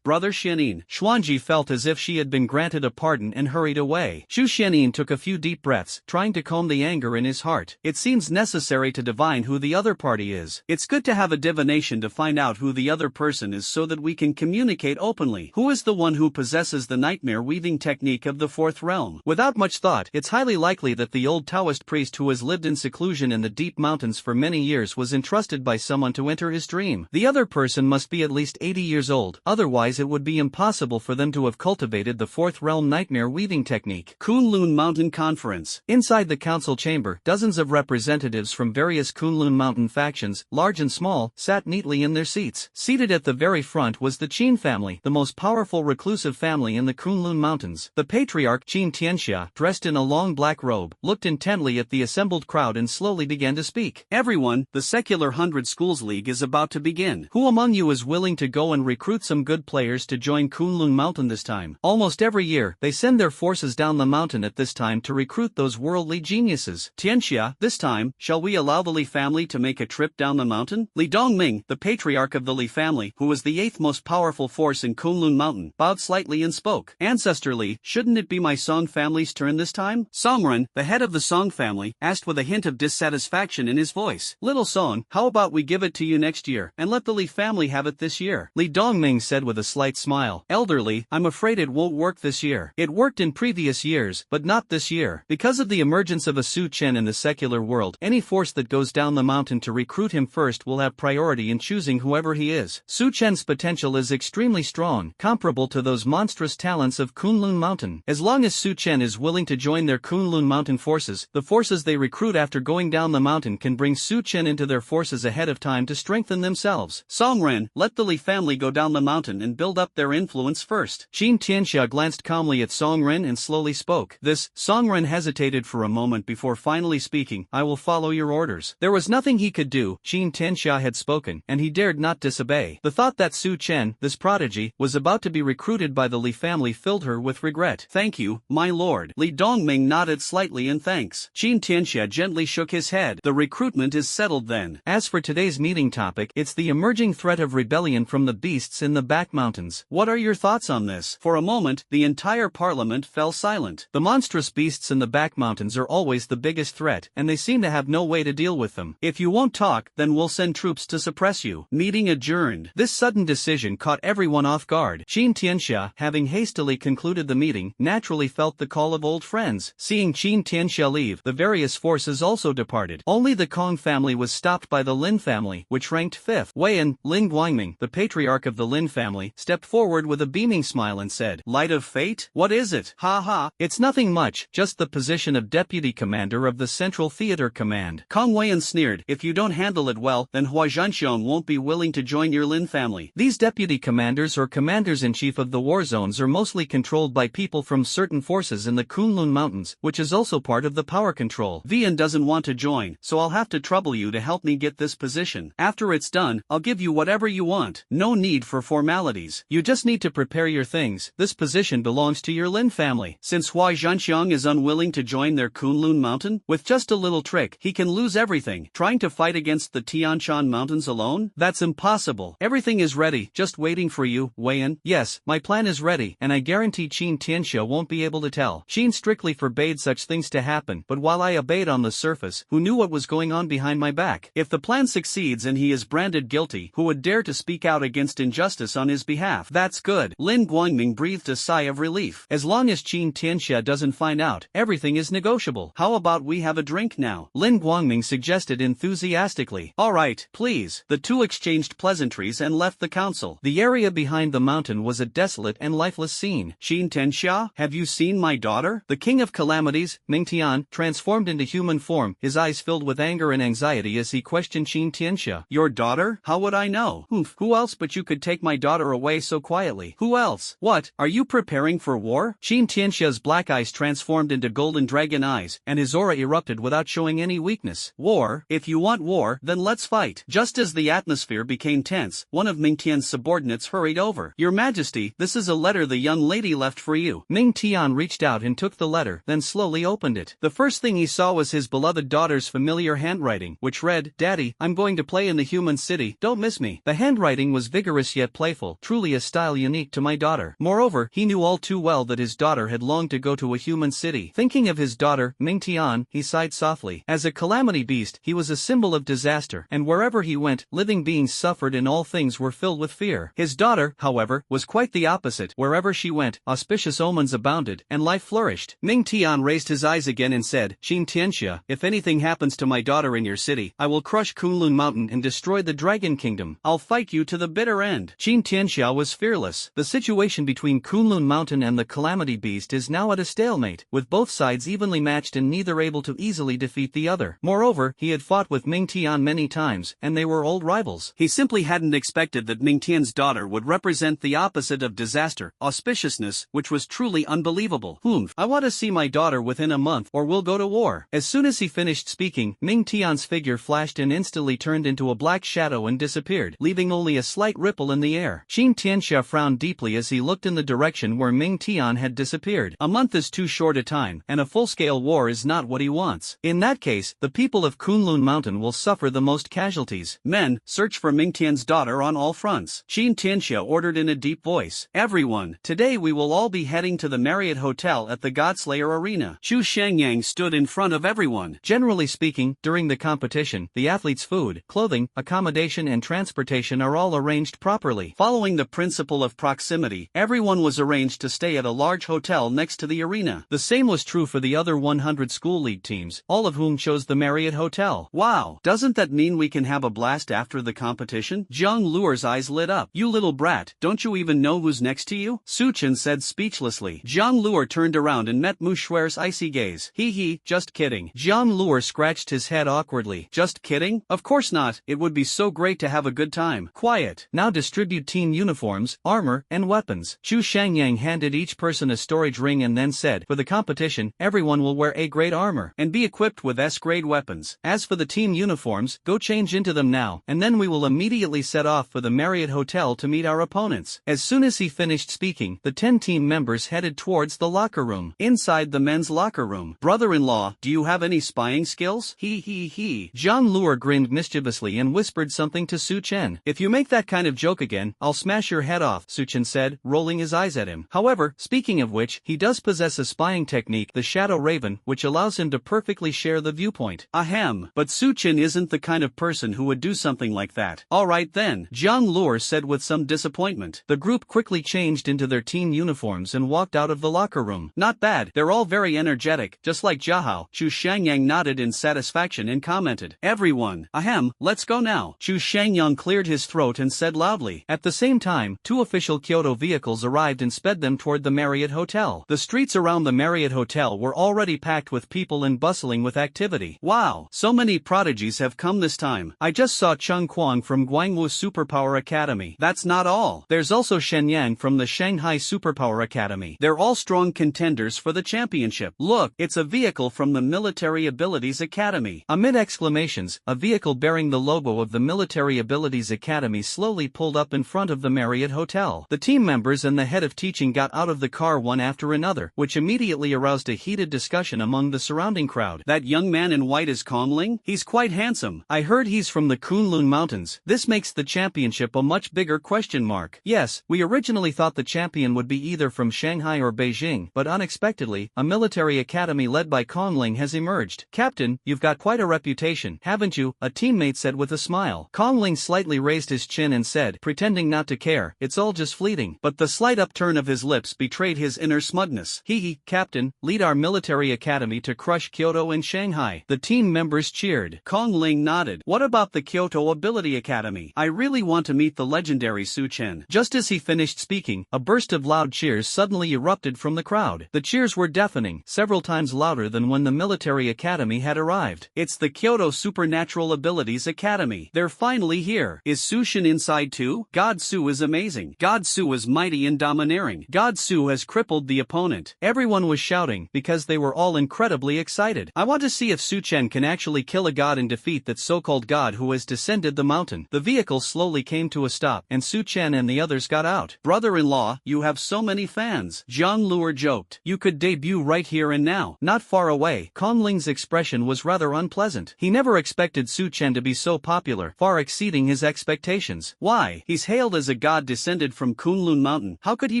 brother Xianin. Xuanji felt as if she had been granted a pardon and hurried away. Chu Xianin took a few deep breaths, trying to calm the anger in his heart. It seems necessary to divine who the other party is. It's good to have a divination to find out who the other person is so that we can communicate openly. Who is the one who possesses the nightmare weaving technique of the fourth realm? Without much thought, it's highly likely that the old Taoist priest who has lived in seclusion in the deep mountains for many years was entrusted by someone to enter his dream. The other person must be at least 80 years old, otherwise it would be impossible for them to have cultivated the fourth realm nightmare weaving technique. Kunlun Mountain Conference. Inside the council chamber, dozens of representatives from various Kunlun Mountain factions, large and small, sat neatly in their seats. Seated at the very front was the Qin family, the most powerful reclusive family in the Kunlun Mountains. The patriarch Qin Tianxia, dressed in a long black robe, looked intently at the assembled crowd and slowly began to speak. Everyone, the secular 100 Schools League is about to begin. Who among you is willing to go and recruit some good players to join Kunlun Mountain this time? Almost every year, they send their forces down the mountain at this time to recruit those worldly geniuses. Tianxia, this time, shall we allow the Li family to make a trip down the mountain? Li Dongming, the patriarch of the Li family, who was the 8th most powerful force in Kunlun Mountain, bowed slightly and spoke. Ancestor Li, shouldn't it be my Song family's turn this time? Songren, the head of the Song family, asked with a hint of dissatisfaction in his voice. Little Song, how about we give it to you next year, and let the Li family have it this year? Li Dongming said with a slight smile. Elderly, I'm afraid it won't work this year. It worked in previous years, but not this year. Because of the emergence of a Su Chen in the secular world, any force that goes down the mountain to recruit him first will have priority in choosing whoever he is. Su Chen's potential is extremely strong, comparable to those monstrous talents of Kunlun Mountain. As long as Su Chen is willing to join their Kunlun Mountain forces, the forces they recruit after going down the mountain can bring Su Chen into their forces ahead of time to strengthen themselves. Songren, let the Li family go down the mountain and build up their influence first. Qin Tianxia glanced calmly at Songren and slowly spoke. Songren hesitated for a moment before finally speaking. I will follow your orders. There was nothing he could do. Qin Tianxia had spoken, and he dared not disobey. The thought that Su Chen, this prodigy, was about to be recruited by the Li family filled her with regret. Thank you. you, my lord. Li Dongming nodded slightly in thanks. Qin Tianxia gently shook his head. The recruitment is settled then. As for today's meeting topic, it's the emerging threat of rebellion from the beasts in the back mountains. What are your thoughts on this? For a moment, the entire parliament fell silent. The monstrous beasts in the back mountains are always the biggest threat, and they seem to have no way to deal with them. If you won't talk, then we'll send troops to suppress you. Meeting adjourned. This sudden decision caught everyone off guard. Qin Tianxia, having hastily concluded the meeting, naturally felt the call of old friends. Seeing Qin Tianxia leave, the various forces also departed. Only the Kong family was stopped by the Lin family, which ranked fifth. Weian, Lin Guangming, the patriarch of the Lin family, stepped forward with a beaming smile and said, "Light of fate? What is it? Ha ha. It's nothing much, just the position of deputy commander of the Central Theater Command." Kong Weian sneered, "If you don't handle it well, then Hua Zhanxiong won't be willing to join your Lin family." These deputy commanders or commanders-in-chief of the war zones are mostly controlled by people from certain forces in the Kunlun Mountains, which is also part of the power control. Vian doesn't want to join, so I'll have to trouble you to help me get this position. After it's done, I'll give you whatever you want. No need for formalities. You just need to prepare your things. This position belongs to your Lin family. Since Hua Zhanxiong is unwilling to join their Kunlun Mountain, with just a little trick, he can lose everything. Trying to fight against the Tianshan Mountains alone? That's impossible. Everything is ready, just waiting for you, Weian. Yes, my plan is ready, and I guarantee Qin Tianxia won't be able to tell. Qin strictly forbade such things to happen, but while I obeyed on the surface, who knew what was going on behind my back? If the plan succeeds and he is branded guilty, who would dare to speak out against injustice on his behalf? That's good. Lin Guangming breathed a sigh of relief. As long as Qin Tianxia doesn't find out, everything is negotiable. How about we have a drink now? Lin Guangming suggested enthusiastically. All right, please. The two exchanged pleasantries and left the council. The area behind the mountain was a desolate and lifeless scene. Qin Tianxia, have you seen my daughter? The king of calamities, Ming Tian, transformed into human form, his eyes filled with anger and anxiety as he questioned Qin Tianxia. Your daughter? How would I know? Who else but you could take my daughter away so quietly? Who else? What, are you preparing for war? Qin Tianxia's black eyes transformed into golden dragon eyes, and his aura erupted without showing any weakness. War? If you want war, then let's fight. Just as the atmosphere became tense, one of Ming Tian's subordinates hurried over. Your Majesty, this is a letter the young lady left for you. Ming Tian reached out and took the letter, then slowly opened it. The first thing he saw was his beloved daughter's familiar handwriting, which read, "Daddy, I'm going to play in the human city, don't miss me." The handwriting was vigorous yet playful, truly a style unique to my daughter. Moreover, he knew all too well that his daughter had longed to go to a human city. Thinking of his daughter, Ming Tian, he sighed softly. As a calamity beast, he was a symbol of disaster, and wherever he went, living beings suffered and all things were filled with fear. His daughter, however, was quite the opposite. Wherever she went, auspicious omens abounded, and life flourished. Ming Tian raised his eyes again and said, "Qin Tianxia, if anything happens to my daughter in your city, I will crush Kunlun Mountain and destroy the Dragon Kingdom. I'll fight you to the bitter end." Qin Tianxia was fearless. The situation between Kunlun Mountain and the Calamity Beast is now at a stalemate, with both sides evenly matched and neither able to easily defeat the other. Moreover, he had fought with Ming Tian many times, and they were old rivals. He simply hadn't expected that Ming Tian's daughter would represent the opposite of disaster, auspiciousness, which was truly unbelievable. I want to see my daughter within a month or we'll go to war. As soon as he finished speaking, Ming Tian's figure flashed and instantly turned into a black shadow and disappeared, leaving only a slight ripple in the air. Qin Tianxia frowned deeply as he looked in the direction where Ming Tian had disappeared. A month is too short a time, and a full-scale war is not what he wants. In that case, the people of Kunlun Mountain will suffer the most casualties. Men, search for Ming Tian's daughter on all fronts. Qin Tianxia ordered in a deep voice. Everyone, today we will all be heading to the Marriott Hotel at the Godslayer Arena. Xu Shangyang stood in front of everyone. Generally speaking, during the competition, the athletes' food, clothing, accommodation and transportation are all arranged properly. Following the principle of proximity, everyone was arranged to stay at a large hotel next to the arena. The same was true for the other 100 school league teams, all of whom chose the Marriott Hotel. Wow, doesn't that mean we can have a blast after the competition? Zhang Luer's eyes lit up. You little brat, don't you even know who's next to you? Su Chen said speechlessly. Zhang Luer turned around and met Mu Shuer's icy gaze. He, just kidding. Zhang Luer scratched his head awkwardly. Just kidding? Of course not, it would be so great to have a good time. Quiet. Now distribute team uniforms, armor, and weapons. Xu Shangyang handed each person a storage ring and then said, for the competition, everyone will wear A-grade armor and be equipped with S-grade weapons. As for the team uniforms, go change into them now, and then we will immediately set off for the Marriott Hotel to meet our opponents. As soon as he finished speaking, the 10 team members headed toward towards the locker room. Inside the men's locker room. Brother-in-law, do you have any spying skills? He. Zhang Luo grinned mischievously and whispered something to Su Chen. If you make that kind of joke again, I'll smash your head off, Su Chen said, rolling his eyes at him. However, speaking of which, he does possess a spying technique, the Shadow Raven, which allows him to perfectly share the viewpoint. Ahem, but Su Chen isn't the kind of person who would do something like that. Alright then, Zhang Luo said with some disappointment. The group quickly changed into their team uniforms and walked out of the locker room. Not bad, they're all very energetic, just like Jiahao. Chu Shangyang nodded in satisfaction and commented. Everyone, ahem, let's go now. Chu Shangyang cleared his throat and said loudly. At the same time, two official Kyoto vehicles arrived and sped them toward the Marriott Hotel. The streets around the Marriott Hotel were already packed with people and bustling with activity. Wow, so many prodigies have come this time. I just saw Cheng Kuang from Guangwu Superpower Academy. That's not all. There's also Shen Yang from the Shanghai Superpower Academy. They're all strong contenders for the championship. Look, it's a vehicle from the Military Abilities Academy. Amid exclamations, a vehicle bearing the logo of the Military Abilities Academy slowly pulled up in front of the Marriott Hotel. The team members and the head of teaching got out of the car one after another, which immediately aroused a heated discussion among the surrounding crowd. That young man in white is Kongling? He's quite handsome. I heard he's from the Kunlun Mountains. This makes the championship a much bigger question mark. Yes, we originally thought the champion would be either from Shanghai or Beijing, but unexpectedly, a military academy led by Kongling has emerged. Captain, you've got quite a reputation, haven't you? A teammate said with a smile. Kongling slightly raised his chin and said, pretending not to care, it's all just fleeting. But the slight upturn of his lips betrayed his inner smugness. Captain, lead our military academy to crush Kyoto and Shanghai. The team members cheered. Kongling nodded. What about the Kyoto Ability Academy? I really want to meet the legendary Su Chen. Just as he finished speaking, a burst of loud cheers suddenly erupted from the crowd. The cheers were deafening, several times louder than when the military academy had arrived. It's the Kyoto Supernatural Abilities Academy. They're finally here. Is Su Chen inside too? God Su is amazing. God Su is mighty and domineering. God Su has crippled the opponent. Everyone was shouting, because they were all incredibly excited. I want to see if Su Chen can actually kill a god and defeat that so-called god who has descended the mountain. The vehicle slowly came to a stop, and Su Chen and the others got out. Brother-in-law, you have so many fans. Zhang Luo joked. You could debut right here and now. Not far away. Kongling's expression was rather unpleasant. He never expected Su Chen to be so popular, far exceeding his expectations. Why? He's hailed as a god descended from Kunlun Mountain. How could he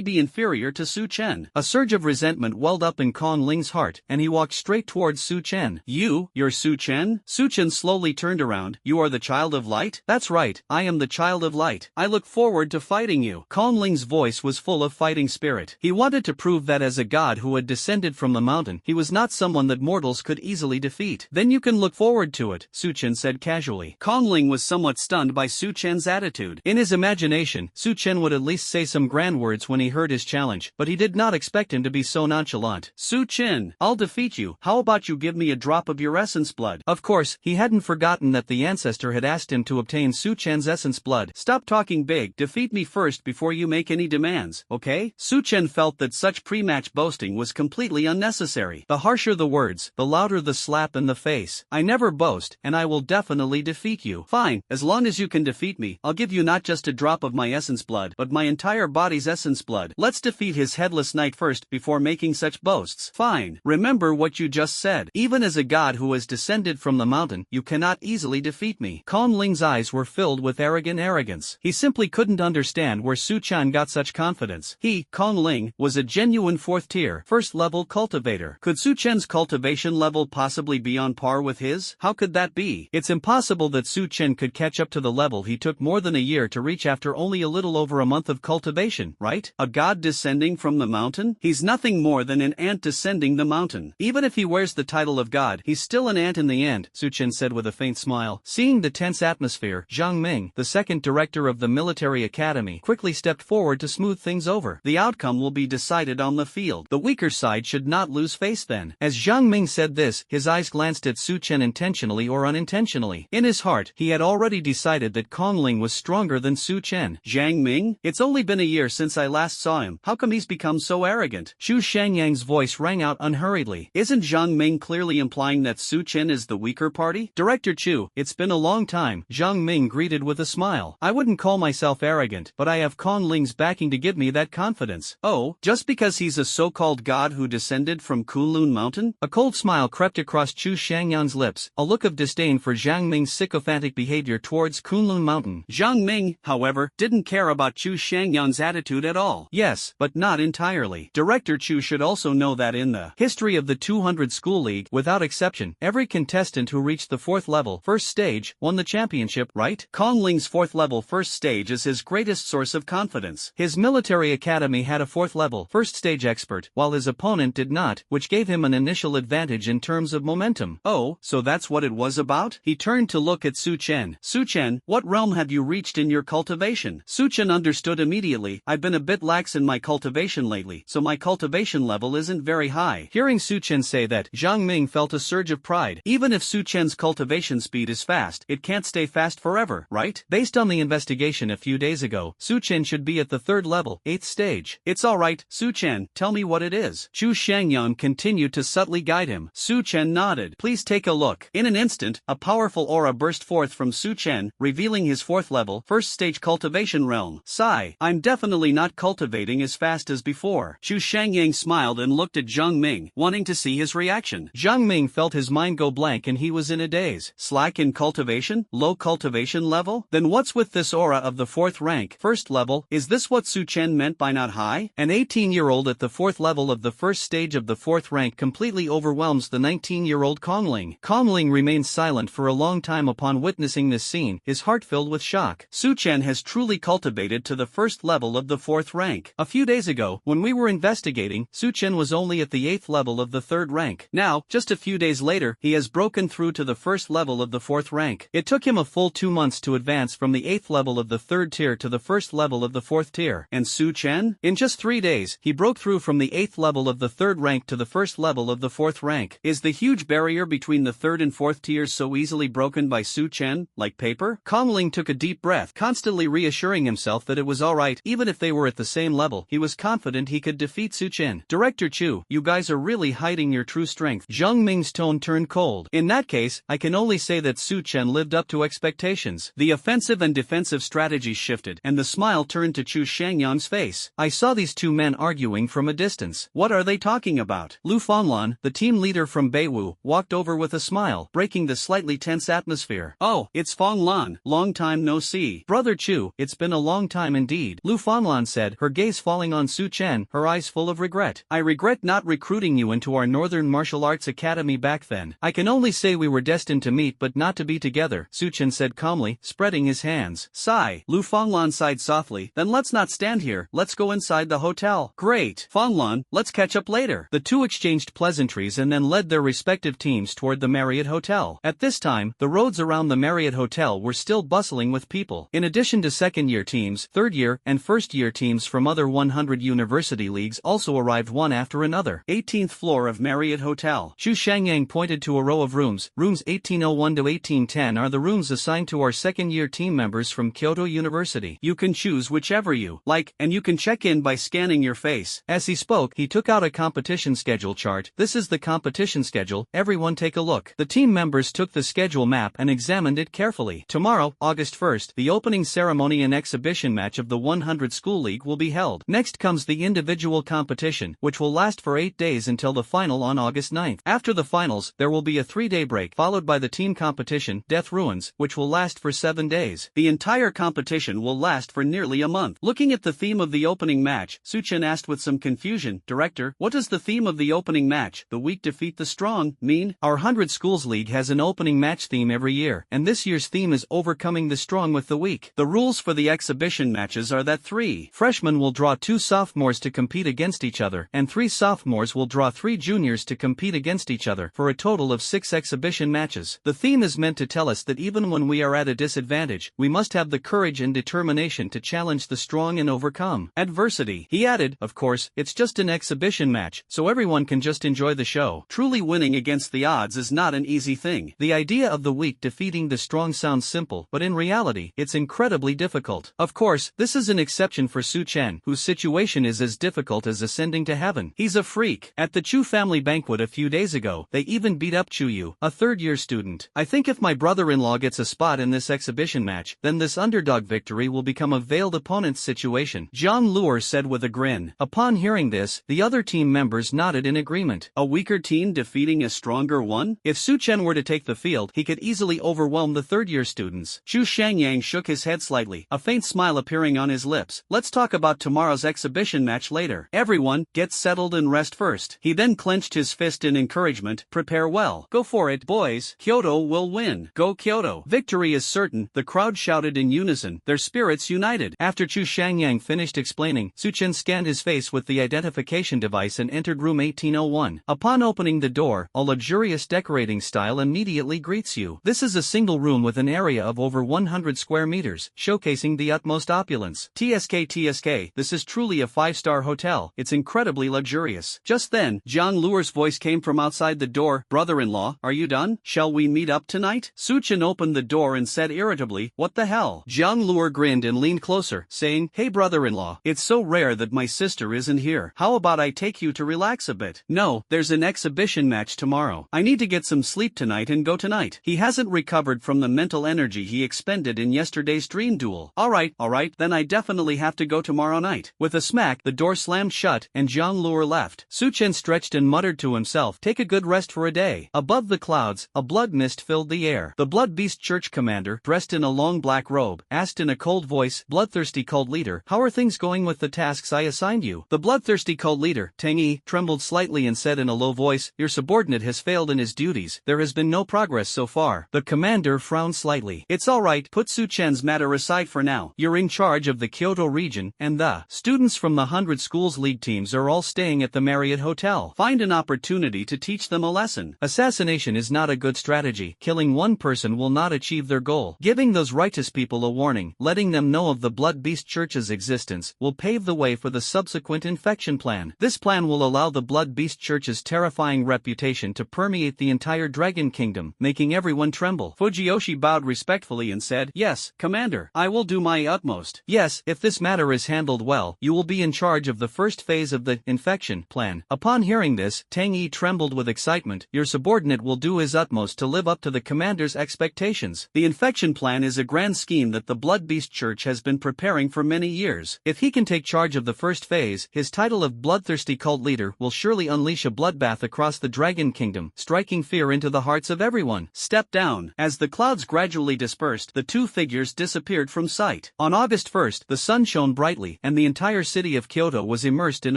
be inferior to Su Chen? A surge of resentment welled up in Kongling's heart, and he walked straight towards Su Chen. You're Su Chen? Su Chen slowly turned around. You are the child of light? That's right, I am the child of light. I look forward to fighting you. Kongling's voice was full of fighting spirit. He wanted to prove that as a god who had descended from the mountain, he was not someone that mortals could easily defeat. Then you can look forward to it, Su Chen said casually. Kongling was somewhat stunned by Su Chen's attitude. In his imagination, Su Chen would at least say some grand words when he heard his challenge, but he did not expect him to be so nonchalant. Su Chen, I'll defeat you. How about you give me a drop of your essence blood? Of course, he hadn't forgotten that the ancestor had asked him to obtain Su Chen's essence blood. Stop talking big, defeat me first before you make any demands, okay? Su Chen felt that such pre-match boasting was completely unnecessary. The harsher the words, the louder the slap in the face. I never boast, and I will definitely defeat you. Fine, as long as you can defeat me, I'll give you not just a drop of my essence blood, but my entire body's essence blood. Let's defeat his headless knight first before making such boasts. Fine, remember what you just said. Even as a god who has descended from the mountain, you cannot easily defeat me. Kongling's eyes were filled with arrogant arrogance. He simply couldn't understand where Su Chen got such confidence. He, Kongling, was a genuine fourth-tier, first-level cultivator. Could Su Chen's cultivation level possibly be on par with his? How could that be? It's impossible that Su Chen could catch up to the level he took more than a year to reach after only a little over a month of cultivation, right? A god descending from the mountain? He's nothing more than an ant descending the mountain. Even if he wears the title of god, he's still an ant in the end, Su Chen said with a faint smile. Seeing the tense atmosphere, Zhang Ming, the second director of the military academy, quickly stepped forward to smooth things over. The outcome will be decided on the field. The weaker side should not lose face then. As Zhang Ming said this, his eyes glanced at Su Chen intentionally or unintentionally. In his heart, he had already decided that Kongling was stronger than Su Chen. Zhang Ming? It's only been a year since I last saw him. How come he's become so arrogant? Chu Shangyang's voice rang out unhurriedly. Isn't Zhang Ming clearly implying that Su Chen is the weaker party? Director Chu, it's been a long time, Zhang Ming greeted with a smile. I wouldn't call myself arrogant, but I have Kongling's backing to give me that confidence. Oh, just because because he's a so-called god who descended from Kunlun Mountain? A cold smile crept across Chu Shangyan's lips, a look of disdain for Zhang Ming's sycophantic behavior towards Kunlun Mountain. Zhang Ming, however, didn't care about Chu Shangyan's attitude at all. Yes, but not entirely. Director Chu should also know that in the history of the 200 School League, without exception, every contestant who reached the 4th level, first stage, won the championship, right? Kong Ling's 4th level first stage is his greatest source of confidence. His military academy had a 4th level first stage expert, while his opponent did not, which gave him an initial advantage in terms of momentum. Oh, so that's what it was about? He turned to look at Su Chen. Su Chen, what realm have you reached in your cultivation? Su Chen understood immediately. I've been a bit lax in my cultivation lately, so my cultivation level isn't very high. Hearing Su Chen say that, Zhang Ming felt a surge of pride. Even if Su Chen's cultivation speed is fast, it can't stay fast forever, right? Based on the investigation a few days ago, Su Chen should be at the 3rd level, 8th stage. It's alright, Su Chen, tell me what it is. Chu Shangyan continued to subtly guide him. Su Chen nodded. Please take a look. In an instant, a powerful aura burst forth from Su Chen, revealing his 4th level, first stage cultivation realm. Sigh. I'm definitely not cultivating as fast as before. Chu Shangyang smiled and looked at Zhang Ming, wanting to see his reaction. Zhang Ming felt his mind go blank and he was in a daze. Slack in cultivation? Low cultivation level? Then what's with this aura of the 4th rank, 1st level? Is this what Su Chen meant by not high? An 18-year-old at the 4th level of the first stage of the 4th rank completely overwhelms the 19-year-old Kongling. Kongling remained silent for a long time upon witnessing this scene, his heart filled with shock. Su Chen has truly cultivated to the 1st level of the 4th rank. A few days ago, when we were investigating, Su Chen was only at the 8th level of the 3rd rank. Now, just a few days later, he has broken through to the 1st level of the 4th rank. It took him a full 2 months to advance from the 8th level of the 3rd tier to the 1st level of the 4th tier. And Su Chen? In just 3 days, he broke through from the 8th level of the 3rd rank to the 1st level of the 4th rank. Is the huge barrier between the 3rd and 4th tiers so easily broken by Su Chen, like paper? Kongling took a deep breath, constantly reassuring himself that it was alright, even if they were at the same level. He was confident he could defeat Su Chen. Director Chu, you guys are really hiding your true strength. Zhang Ming's tone turned cold. In that case, I can only say that Su Chen lived up to expectations. The offensive and defensive strategies shifted, and the smile turned to Chu Shangyan's face. I saw these two men arguing from a distance. What are they talking about? Lu Fanglan, the team leader from Beiwu, walked over with a smile, breaking the slightly tense atmosphere. Oh, it's Fanglan. Long time no see. Brother Chu, it's been a long time indeed, Lu Fanglan said, her gaze falling on Su Chen, her eyes full of regret. I regret not recruiting you into our Northern Martial Arts Academy back then. I can only say we were destined to meet but not to be together, Su Chen said calmly, spreading his hands. Sigh. Lu Fanglan sighed softly. Then let's not stand here, let's go inside the hotel. Great. Fanglan, let's catch up later. The two exchanged pleasantries and then led their respective teams toward the Marriott Hotel. At this time, the roads around the Marriott Hotel were still bustling with people. In addition to second-year teams, third-year and first-year teams from other 100 university leagues also arrived one after another. 18th floor of Marriott Hotel. Chu Shangyang pointed to a row of rooms. Rooms 1801 to 1810 are the rooms assigned to our second-year team members from Kyoto University. You can choose whichever you like, and you can check in by scanning your face. As he spoke, he took out a competition schedule chart. This is the competition schedule, everyone take a look. The team members took the schedule map and examined it carefully. Tomorrow, August 1st, the opening ceremony and exhibition match of the 100 School League will be held. Next comes the individual competition, which will last for 8 days until the final on August 9th. After the finals, there will be a 3-day break, followed by the team competition, Death Ruins, which will last for 7 days. The entire competition will last for nearly a month. Looking at the theme of the opening match, Su Chen asked with some confusion, Director, what does the theme of the opening match, the weak defeat the strong, mean? Our 100 Schools League has an opening match theme every year, and this year's theme is overcoming the strong with the weak. The rules for the exhibition matches are that 3 freshmen will draw 2 sophomores to compete against each other, and 3 sophomores will draw 3 juniors to compete against each other, for a total of 6 exhibition matches. The theme is meant to tell us that even when we are at a disadvantage, we must have the courage and determination to challenge the strong and overcome adversity. He added, of course, it's just an exhibition match, so everyone can just enjoy the show. Truly winning against the odds is not an easy thing. The idea of the weak defeating the strong sounds simple, but in reality, it's incredibly difficult. Of course, this is an exception for Su Chen, whose situation is as difficult as ascending to heaven. He's a freak. At the Chu family banquet a few days ago, they even beat up Chu Yu, a third-year student. I think if my brother-in-law gets a spot in this exhibition match, then this underdog victory will become a veiled opponent's situation, Zhang Luer said with a grin. A Upon hearing this, the other team members nodded in agreement. A weaker team defeating a stronger one? If Su Chen were to take the field, he could easily overwhelm the third-year students. Zhu Shangyang shook his head slightly, a faint smile appearing on his lips. Let's talk about tomorrow's exhibition match later. Everyone, get settled and rest first. He then clenched his fist in encouragement. Prepare well. Go for it, boys. Kyoto will win. Go Kyoto. Victory is certain, the crowd shouted in unison, their spirits united. After Zhu Shangyang finished explaining, Su Chen scanned his face with the identification device and entered room 1801. Upon opening the door, a luxurious decorating style immediately greets you. This is a single room with an area of over 100 square meters, showcasing the utmost opulence. TSK, this is truly a 5-star hotel. It's incredibly luxurious. Just then, Jiang Luer's voice came from outside the door. Brother-in-law, are you done? Shall we meet up tonight? Su Chen opened the door and said irritably, what the hell? Jiang Luer grinned and leaned closer, saying, hey brother-in-law, it's so rare that my sister isn't here. How about I take you to relax a bit? No, there's an exhibition match tomorrow. I need to get some sleep tonight and go tonight. He hasn't recovered from the mental energy he expended in yesterday's dream duel. Alright, then I definitely have to go tomorrow night. With a smack, the door slammed shut, and Jiang Luer left. Su Chen stretched and muttered to himself, take a good rest for a day. Above the clouds, a blood mist filled the air. The Blood Beast Church commander, dressed in a long black robe, asked in a cold voice, bloodthirsty cult leader, how are things going with the tasks I assigned you? The bloodthirsty cult leader, Tang Yi, trembled slightly and said in a low voice, your subordinate has failed in his duties. There has been no progress so far. The commander frowned slightly. It's alright, put Su Chen's matter aside for now. You're in charge of the Kyoto region, and the students from the 100 Schools League teams are all staying at the Marriott Hotel. Find an opportunity to teach them a lesson. Assassination is not a good strategy. Killing one person will not achieve their goal. Giving those righteous people a warning, letting them know of the Blood Beast Church's existence, will pave the way for the subsequent infection plan. This plan will allow the Blood Beast Church's terrifying reputation to permeate the entire Dragon Kingdom, making everyone tremble. Fujiyoshi bowed respectfully and said, yes, Commander, I will do my utmost. Yes, if this matter is handled well, you will be in charge of the first phase of the infection plan. Upon hearing this, Tang Yi trembled with excitement. Your subordinate will do his utmost to live up to the commander's expectations. The infection plan is a grand scheme that the Blood Beast Church has been preparing for many years. If he can take charge of the first phase, his title of bloodthirsty cult leader will surely unleash a bloodbath across the Dragon Kingdom, striking fear into the hearts of everyone. Step down. As the clouds gradually dispersed, the two figures disappeared from sight. On August 1st, the sun shone brightly, and the entire city of Kyoto was immersed in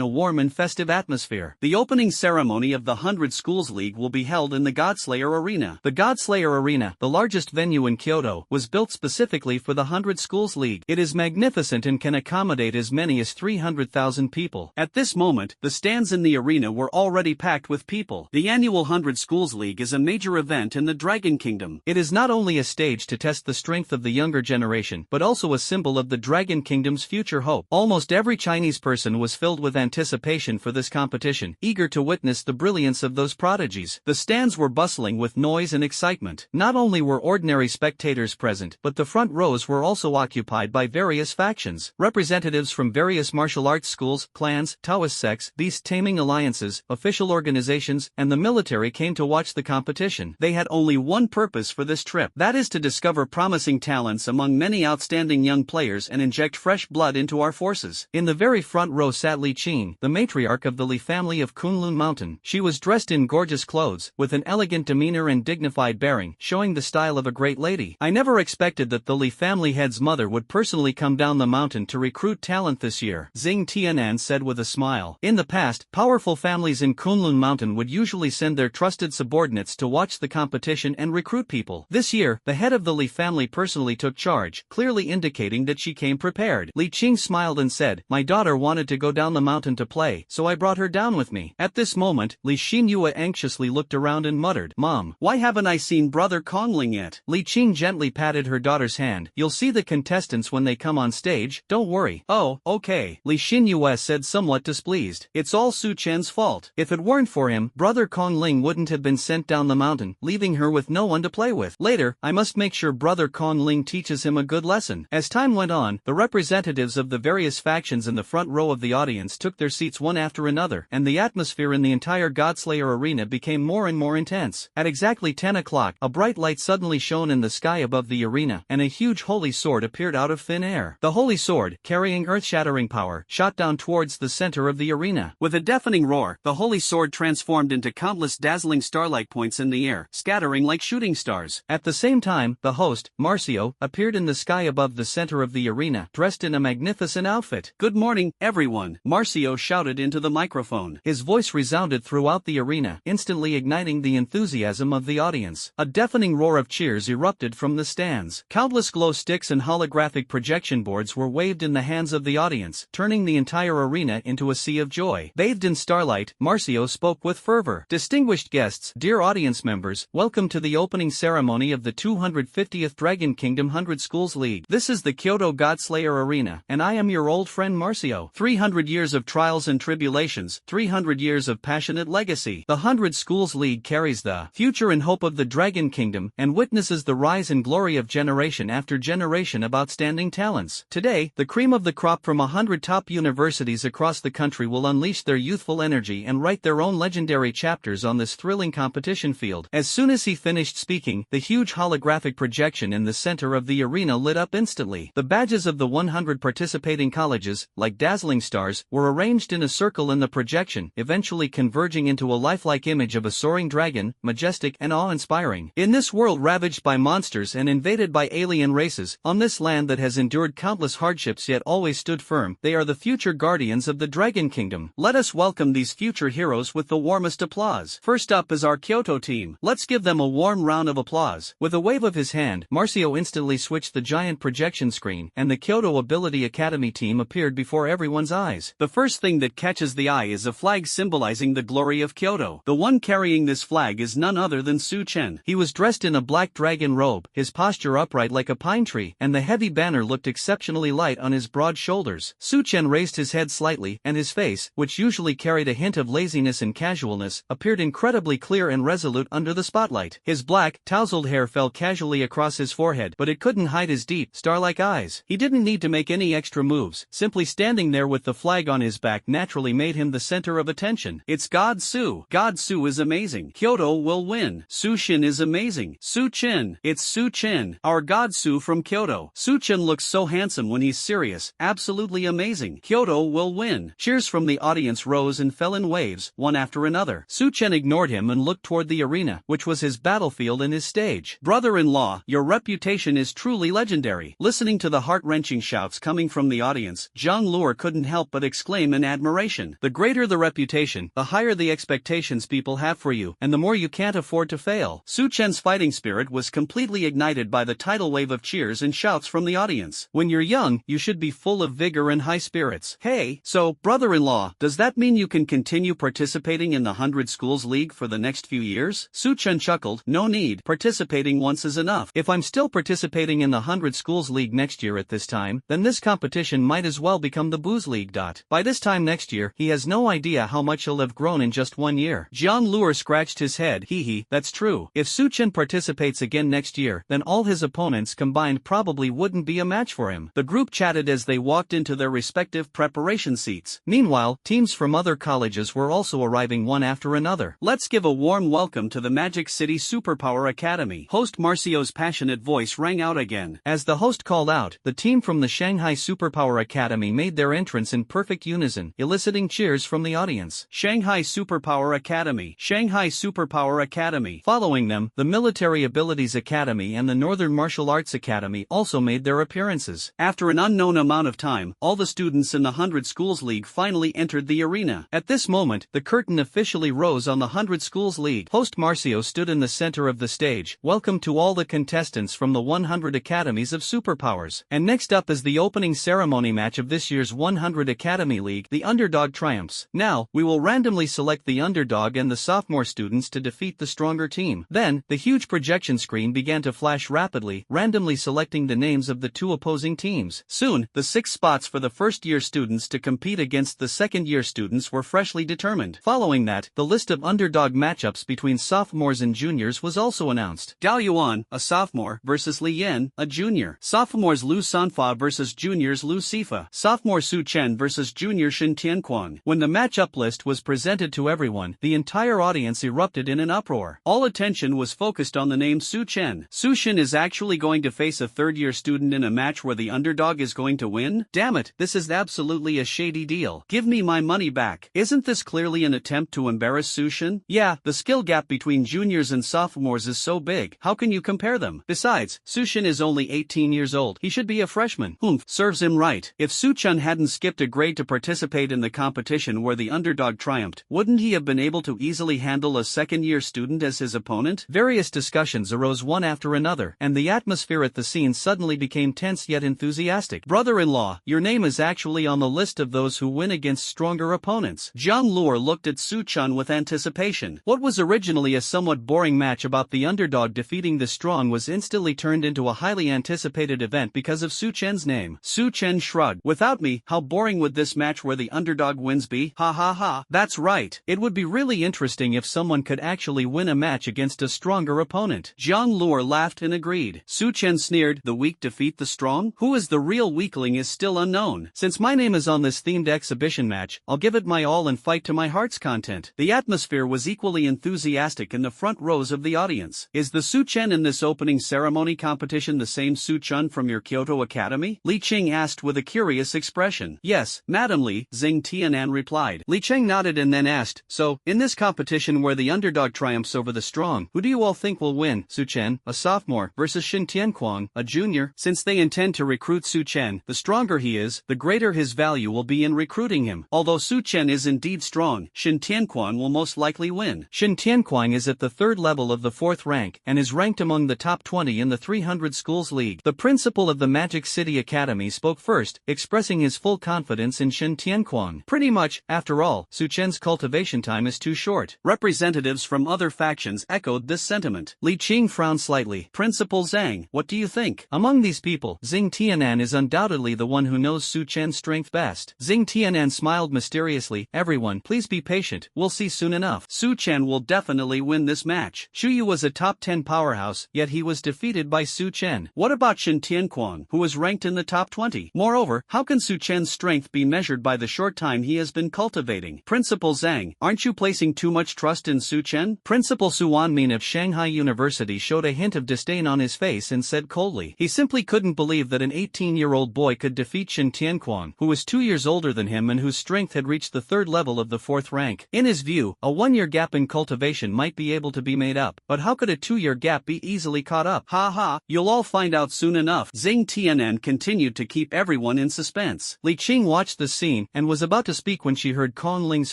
a warm and festive atmosphere. The opening ceremony of the 100 Schools League will be held in the Godslayer Arena. The Godslayer Arena, the largest venue in Kyoto, was built specifically for the 100 Schools League. It is magnificent and can accommodate as many as 300,000 people. At this moment, the stands in the arena were already packed with people. The annual 100 Schools League is a major event in the Dragon Kingdom. It is not only a stage to test the strength of the younger generation, but also a symbol of the Dragon Kingdom's future hope. Almost every Chinese person was filled with anticipation for this competition, eager to witness the brilliance of those prodigies. The stands were bustling with noise and excitement. Not only were ordinary spectators present, but the front rows were also occupied by various factions. Representatives from various martial arts schools, clans, Taoist sects, beast-taming alliances, official organizations, and the military came to watch the competition. They had only one purpose for this trip. That is to discover promising talents among many outstanding young players and inject fresh blood into our forces. In the very front row sat Li Qing, the matriarch of the Li family of Kunlun Mountain. She was dressed in gorgeous clothes, with an elegant demeanor and dignified bearing, showing the style of a great lady. I never expected that the Li family head's mother would personally come down the mountain to recruit talent this year, Xing Tianan said with a smile. In the past, powerful families in Kunlun Mountain would usually send their trusted subordinates to watch the competition and recruit people. This year, the head of the Li family personally took charge, clearly indicating that she came prepared. Li Qing smiled and said, my daughter wanted to go down the mountain to play, so I brought her down with me. At this moment, Li Xinyue anxiously looked around and muttered, Mom, why haven't I seen Brother Kongling yet? Li Qing gently patted her daughter's hand. You'll see the contestants when they come on stage, don't worry. Oh, okay, Li Xinyue said somewhat displeased. It's all Su Chen's fault. If it weren't for him, Brother Kongling wouldn't have been sent down the mountain, leaving her with no one to play with. Later, I must make sure Brother Kongling teaches him a good lesson. As time went on, the representatives of the various factions in the front row of the audience took their seats one after another, and the atmosphere in the entire Godslayer arena became more and more intense. At exactly 10 o'clock, a bright light suddenly shone in the sky above the arena, and a huge holy sword appeared out of thin air. The holy sword, carrying earth-shattering power, shot down down towards the center of the arena. With a deafening roar, the holy sword transformed into countless dazzling starlight points in the air, scattering like shooting stars. At the same time, the host, Marcio, appeared in the sky above the center of the arena, dressed in a magnificent outfit. "Good morning, everyone," Marcio shouted into the microphone. His voice resounded throughout the arena, instantly igniting the enthusiasm of the audience. A deafening roar of cheers erupted from the stands. Countless glow sticks and holographic projection boards were waved in the hands of the audience, turning the entire arena into a sea of joy. Bathed in starlight, Marcio spoke with fervor. "Distinguished guests, dear audience members, welcome to the opening ceremony of the 250th Dragon Kingdom 100 Schools League. This is the Kyoto Godslayer Arena, and I am your old friend Marcio. 300 years of trials and tribulations, 300 years of passionate legacy. The 100 Schools League carries the future and hope of the Dragon Kingdom and witnesses the rise and glory of generation after generation of outstanding talents. Today, the cream of the crop from 100 top universities across the country will unleash their youthful energy and write their own legendary chapters on this thrilling competition field." As soon as he finished speaking, the huge holographic projection in the center of the arena lit up instantly. The badges of the 100 participating colleges, like dazzling stars, were arranged in a circle in the projection, eventually converging into a lifelike image of a soaring dragon, majestic and awe-inspiring. In this world ravaged by monsters and invaded by alien races, on this land that has endured countless hardships yet always stood firm, they are the future guardians of the Dragon Kingdom. Let us welcome these future heroes with the warmest applause. First up is our Kyoto team. Let's give them a warm round of applause. With a wave of his hand, Marcio instantly switched the giant projection screen, and the Kyoto Ability Academy team appeared before everyone's eyes. The first thing that catches the eye is a flag symbolizing the glory of Kyoto. The one carrying this flag is none other than Su Chen. He was dressed in a black dragon robe, his posture upright like a pine tree, and the heavy banner looked exceptionally light on his broad shoulders. Su Chen raised his head slightly, and his face, which usually carried a hint of laziness and casualness, appeared incredibly clear and resolute under the spotlight. His black, tousled hair fell casually across his forehead, but it couldn't hide his deep, star-like eyes. He didn't need to make any extra moves, simply standing there with the flag on his back naturally made him the center of attention. "It's God Su. God Su is amazing. Kyoto will win. Su Chen is amazing. Su Chen. It's Su Chen, our God Su from Kyoto. Su Chen looks so handsome when he's serious. Absolutely amazing. Kyoto will win." Cheers from the audience rose and fell in waves, one after another. Su Chen ignored him and looked toward the arena, which was his battlefield and his stage. "Brother-in-law, your reputation is truly legendary." Listening to the heart-wrenching shouts coming from the audience, Zhang Luo couldn't help but exclaim in admiration. "The greater the reputation, the higher the expectations people have for you, and the more you can't afford to fail." Su Chen's fighting spirit was completely ignited by the tidal wave of cheers and shouts from the audience. "When you're young, you should be full of vigor and high spirits." "Hey, so, brother-in-law, does that mean you can continue participating in the 100 Schools League for the next few years?" Su Chen chuckled. "No need, participating once is enough. If I'm still participating in the 100 Schools League next year at this time, then this competition might as well become the Booze League. By this time next year, he has no idea how much he'll have grown in just 1 year." Zhang Luo scratched his head. Hee, that's true. If Su Chen participates again next year, then all his opponents combined probably wouldn't be a match for him. The group chatted as they walked into their respective preparation seats. Meanwhile, teams from other colleges were also arriving one after another. "Let's give a warm welcome to the Magic City Superpower Academy." Host Marcio's passionate voice rang out again. As the host called out, the team from the Shanghai Superpower Academy made their entrance in perfect unison, eliciting cheers from the audience. "Shanghai Superpower Academy. Shanghai Superpower Academy." Following them, the Military Abilities Academy and the Northern Martial Arts Academy also made their appearances. After an unknown amount of time, all the students in the 100 Schools League finally entered the arena. At this moment, the curtain officially rose on the 100 Schools League. Host Marcio stood in the center of the stage. "Welcome to all the contestants from the 100 Academies of Superpowers. And next up is the opening ceremony match of this year's 100 Academy League, the underdog triumphs. Now, we will randomly select the underdog and the sophomore students to defeat the stronger team." Then, the huge projection screen began to flash rapidly, randomly selecting the names of the two opposing teams. Soon, the 6 spots for the first-year students to compete against the second-year students were freshly determined. Following that, the list of underdog matchups between sophomores and juniors was also announced. Dao Yuan, a sophomore, versus Li Yan, a junior. Sophomores Lu Sanfa versus juniors Lu Sifa. Sophomore Su Chen versus junior Shin Tianquan. When the matchup list was presented to everyone, the entire audience erupted in an uproar. All attention was focused on the name Su Chen. Su Chen is actually going to face a third-year student in a match where the underdog is going to win? Damn it, this is absolutely definitely a shady deal. Give me my money back. Isn't this clearly an attempt to embarrass Su-chan? Yeah, the skill gap between juniors and sophomores is so big, how can you compare them? Besides, Su-chan is only 18 years old. He should be a freshman. Serves him right. If Su-chan hadn't skipped a grade to participate in the competition where the underdog triumphed, wouldn't he have been able to easily handle a second-year student as his opponent? Various discussions arose one after another, and the atmosphere at the scene suddenly became tense yet enthusiastic. Brother-in-law, your name is actually on the list of those who win against stronger opponents. Jiang Luo looked at Su-chan with anticipation. What was originally a somewhat boring match about the underdog defeating the strong was instantly turned into a highly anticipated event because of Su-chan's name. Su-chan shrugged. Without me, how boring would this match where the underdog wins be? Ha ha ha. That's right. It would be really interesting if someone could actually win a match against a stronger opponent. Jiang Luo laughed and agreed. Su-chan sneered, the weak defeat the strong? Who is the real weakling is still unknown. Since my name is on this themed exhibition match, I'll give it my all and fight to my heart's content. The atmosphere was equally enthusiastic in the front rows of the audience. Is the Su-chan in this opening ceremony competition the same Su-chan from your Kyoto Academy? Li Qing asked with a curious expression. Yes, Madam Li, Xing Tianan replied. Li Qing nodded and then asked, so, in this competition where the underdog triumphs over the strong, who do you all think will win? Su-chan, a sophomore, versus Shin Tianquang, a junior. Since they intend to recruit Su-chan, the stronger he is, the greater his value will be in recruiting him. Although Su-chan is indeed strong, Shin Tianquang will most likely win. Shin Tianquang is at the third level of the fourth rank, and is ranked among the top 20 in the 300 schools league. The principal of the Magic City Academy spoke first, expressing his full confidence in Shin Tianquang. Pretty much, after all, Su-chan's cultivation time is too short. Representatives from other factions echoed this sentiment. Li Qing frowned slightly. Principal Zhang, what do you think? Among these people, Xing Tianan is undoubtedly the one who knows Su-chan's strength best. Xing Tianan smiled mysteriously. Everyone, please be patient, we'll see soon enough. Su-chan will definitely win this match. Shu Yu was a top 10 powerhouse, yet he was defeated by Su-chan. What about Shin Tianquang, who was ranked in the top 20? Moreover, how can Su-chan's strength be measured by the short time he has been cultivating? Principal Zhang, aren't you placing too much trust in Su-chan? Principal Su Wanmin of Shanghai University showed a hint of disdain on his face and said coldly. He simply couldn't believe that an 18-year-old boy could defeat Shin Tianquang, who was 2 years older than him and whose strength had reached the third level of the fourth rank. In his view, a 1-year gap in cultivation might be able to be made up, but how could a 2-year gap be easily caught up? Ha ha, you'll all find out soon enough. Xing Tianan continued to keep everyone in suspense. Li Qing watched the scene and was about to speak when she heard Kong Ling's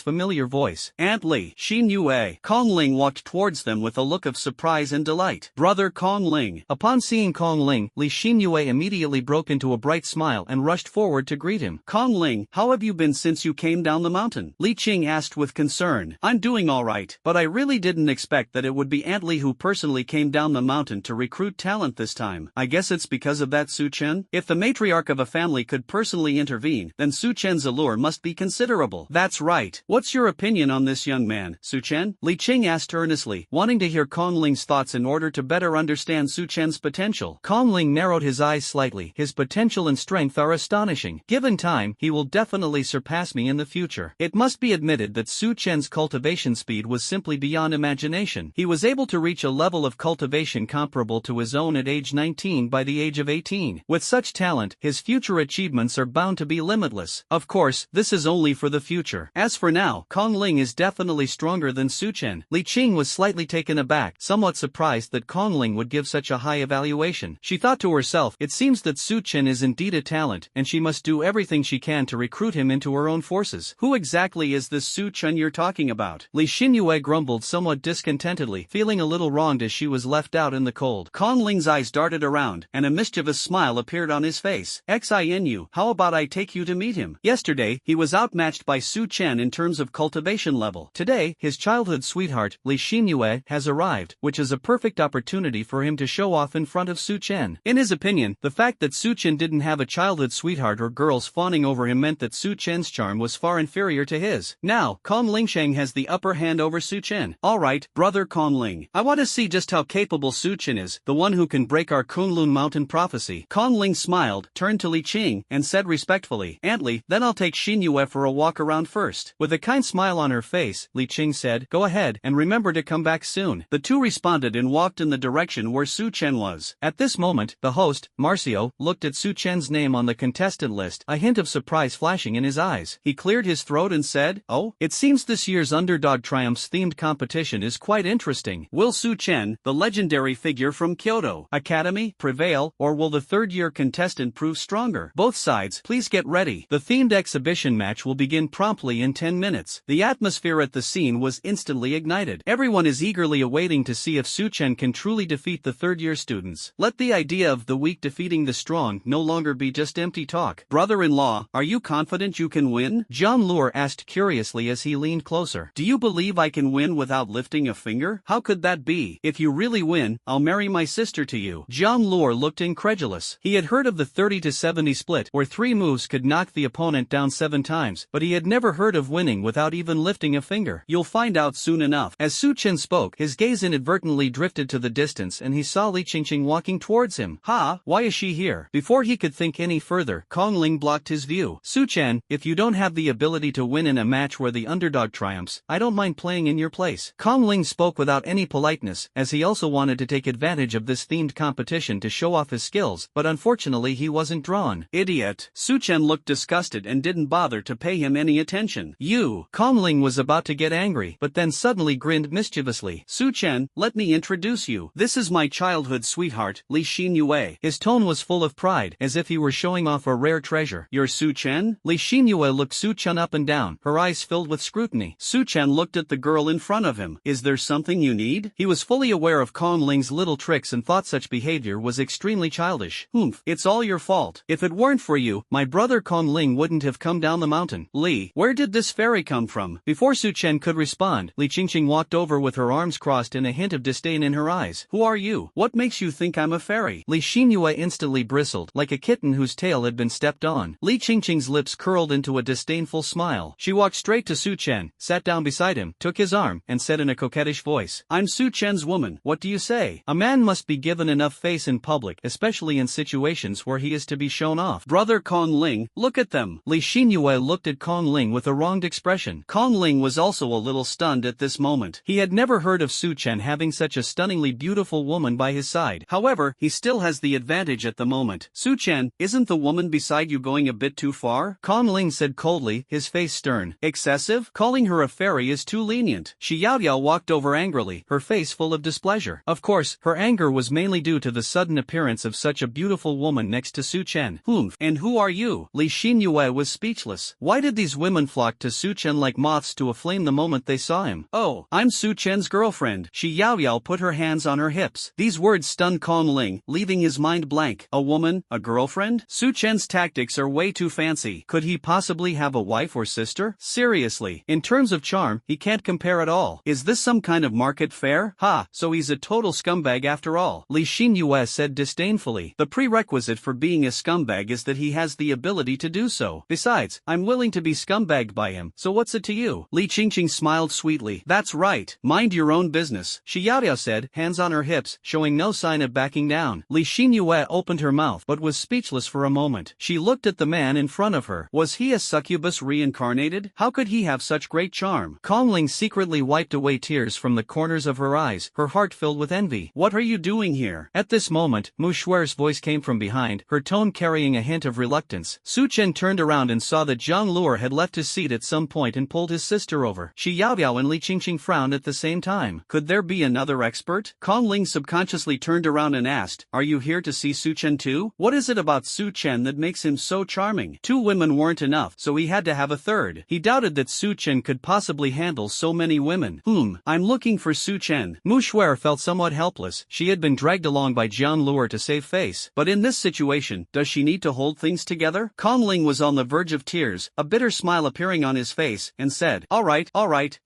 familiar voice. Aunt Li, Xin Yue. Kong Ling walked towards them with a look of surprise and delight. Brother Kong Ling. Upon seeing Kong Ling, Li Xin Yue immediately broke into a bright smile and rushed forward to greet him. Kong Ling, how have you been since you came down the mountain? Li Qing asked with concern. I'm doing alright, but I really didn't expect that it would be Aunt Li who personally came down the mountain to recruit talent this time. I guess it's because of that Su-chan? If the matriarch of a family could personally intervene, then Su-chan's allure must be considerable. That's right. What's your opinion on this young man, Su-chan? Li Qing asked earnestly, wanting to hear Kong Ling's thoughts in order to better understand Su-chan's potential. Kong Ling narrowed his eyes slightly. His potential and strength are astonishing. Given time, he will definitely surpass me in the future. It must be admitted that Su-chan's cultivation speed was simply beyond imagination. He was able to reach a level of cultivation comparable to his own at age 19 by the age of 18. With such talent, his future achievements are bound to be limitless. Of course, this is only for the future. As for now, Kong Ling is definitely stronger than Su-chan. Li Qing was slightly taken aback, somewhat surprised that Kong Ling would give such a high evaluation. She thought to herself, it seems that Su-chan is indeed a talent, and she must do everything she can to recruit him into her own forces. Who exactly is this Su-chan you're talking about? Li Xinyue grumbled somewhat discontentedly, feeling a little wronged as she was left out in the cold. Kong Ling's eyes darted around, and a mischievous smile appeared on his face. Xinu, how about I take you to meet him? Yesterday, he was outmatched by Su-chan in terms of cultivation level. Today, his childhood sweetheart, Li Xinyue, has arrived, which is a perfect opportunity for him to show off in front of Su-chan. In his opinion, the fact that Su-chan didn't have a childhood sweetheart or girls fawning over him meant that Su-chan's charm was far inferior to his. Now, Kong Lingsheng has the upper hand over Su-chan. Alright, brother Kong Ling. I want to see just how capable Su-chan is, the one who can break our Kunlun Mountain prophecy. Kong Ling smiled, turned to Li Qing, and said respectfully, Aunt Li, then I'll take Xinyue for a walk around first. With a kind smile on her face, Li Qing said, go ahead, and remember to come back soon. The two responded and walked in the direction where Su-chan was. At this moment, the host, Marcio, looked at Su-chan's name on the contestant list. A hint of surprise surprise flashing in his eyes. He cleared his throat and said, "Oh, it seems this year's Underdog Triumphs themed competition is quite interesting. Will Su Chen, the legendary figure from Kyoto Academy, prevail, or will the third-year contestant prove stronger? Both sides, please get ready. The themed exhibition match will begin promptly in 10 minutes. The atmosphere at the scene was instantly ignited. Everyone is eagerly awaiting to see if Su Chen can truly defeat the third-year students. Let the idea of the weak defeating the strong no longer be just empty talk. Brother-in-law, are you confident you can win?" John Lure asked curiously as he leaned closer. "Do you believe I can win without lifting a finger? How could that be? If you really win, I'll marry my sister to you." John Lure looked incredulous. He had heard of the 30-70 split, where 3 moves could knock the opponent down 7 times, but he had never heard of winning without even lifting a finger. "You'll find out soon enough." As Su Chen spoke, his gaze inadvertently drifted to the distance and he saw Li Qingqing walking towards him. "Ha, why is she here?" Before he could think any further, Kong Ling blocked his view. "Su Chen, if you don't have the ability to win in a match where the underdog triumphs, I don't mind playing in your place." Kong Ling spoke without any politeness, as he also wanted to take advantage of this themed competition to show off his skills, but unfortunately he wasn't drawn. "Idiot." Su Chen looked disgusted and didn't bother to pay him any attention. "You." Kong Ling was about to get angry, but then suddenly grinned mischievously. "Su Chen, let me introduce you. This is my childhood sweetheart, Li Xinyue." His tone was full of pride, as if he were showing off a rare treasure. "You're Su Chen?" Li Xinyue looked Su Chen up and down, her eyes filled with scrutiny. Su Chen looked at the girl in front of him. "Is there something you need?" He was fully aware of Kong Ling's little tricks and thought such behavior was extremely childish. "Humph, it's all your fault. If it weren't for you, my brother Kong Ling wouldn't have come down the mountain." "Li, where did this fairy come from?" Before Su Chen could respond, Li Qingqing walked over with her arms crossed and a hint of disdain in her eyes. "Who are you? What makes you think I'm a fairy?" Li Xinyue instantly bristled, like a kitten whose tail had been stepped on. Li Qingqing's lips curled into a disdainful smile. She walked straight to Su Chen, sat down beside him, took his arm, and said in a coquettish voice, "I'm Su Chen's woman. What do you say?" A man must be given enough face in public, especially in situations where he is to be shown off. "Brother Kong Ling, look at them." Li Xinyue looked at Kong Ling with a wronged expression. Kong Ling was also a little stunned at this moment. He had never heard of Su Chen having such a stunningly beautiful woman by his side. However, he still has the advantage at the moment. "Su Chen, isn't the woman beside you going a bit too far?" Kong Ling said coldly, his face stern. "Excessive? Calling her a fairy is too lenient." Shi Yaoyao walked over angrily, her face full of displeasure. Of course, her anger was mainly due to the sudden appearance of such a beautiful woman next to Su Chen. "Humph, and who are you?" Li Xinyue was speechless. Why did these women flock to Su Chen like moths to a flame the moment they saw him? "Oh, I'm Su Chen's girlfriend." Shi Yaoyao put her hands on her hips. These words stunned Kong Ling, leaving his mind blank. A woman? A girlfriend? Su Chen's tactics are way too fancy. Could he possibly have a wife or sister? Seriously, in terms of charm, he can't compare at all. Is this some kind of market fair? Ha, so he's a total scumbag after all. Li Xinyue said disdainfully. The prerequisite for being a scumbag is that he has the ability to do so. Besides, I'm willing to be scumbagged by him, so what's it to you? Li Qingqing smiled sweetly. "That's right. Mind your own business," Shi Yaoyao said, hands on her hips, showing no sign of backing down. Li Xinyue opened her mouth but was speechless for a moment. She looked at the man in front of her. Was he a succubus reincarnated? How could he have such great charm? Kong Ling secretly wiped away tears from the corners of her eyes, her heart filled with envy. "What are you doing here?" At this moment, Mu Shuer's voice came from behind, her tone carrying a hint of reluctance. Su Chen turned around and saw that Zhang Luo had left his seat at some point and pulled his sister over. Shi Yaoyao and Li Qingqing frowned at the same time. Could there be another expert? Kong Ling subconsciously turned around and asked, "Are you here to see Su Chen too? What is it about Su Chen that makes him so charming?" 2 women weren't enough, so he had to have a third. He doubted that Su Chen could possibly handle so many women. I'm looking for Su Chen." Mu Shuer felt somewhat helpless. She had been dragged along by Jian Luo to save face. But in this situation, does she need to hold things together? Kong Ling was on the verge of tears, a bitter smile appearing on his face, and said, all right,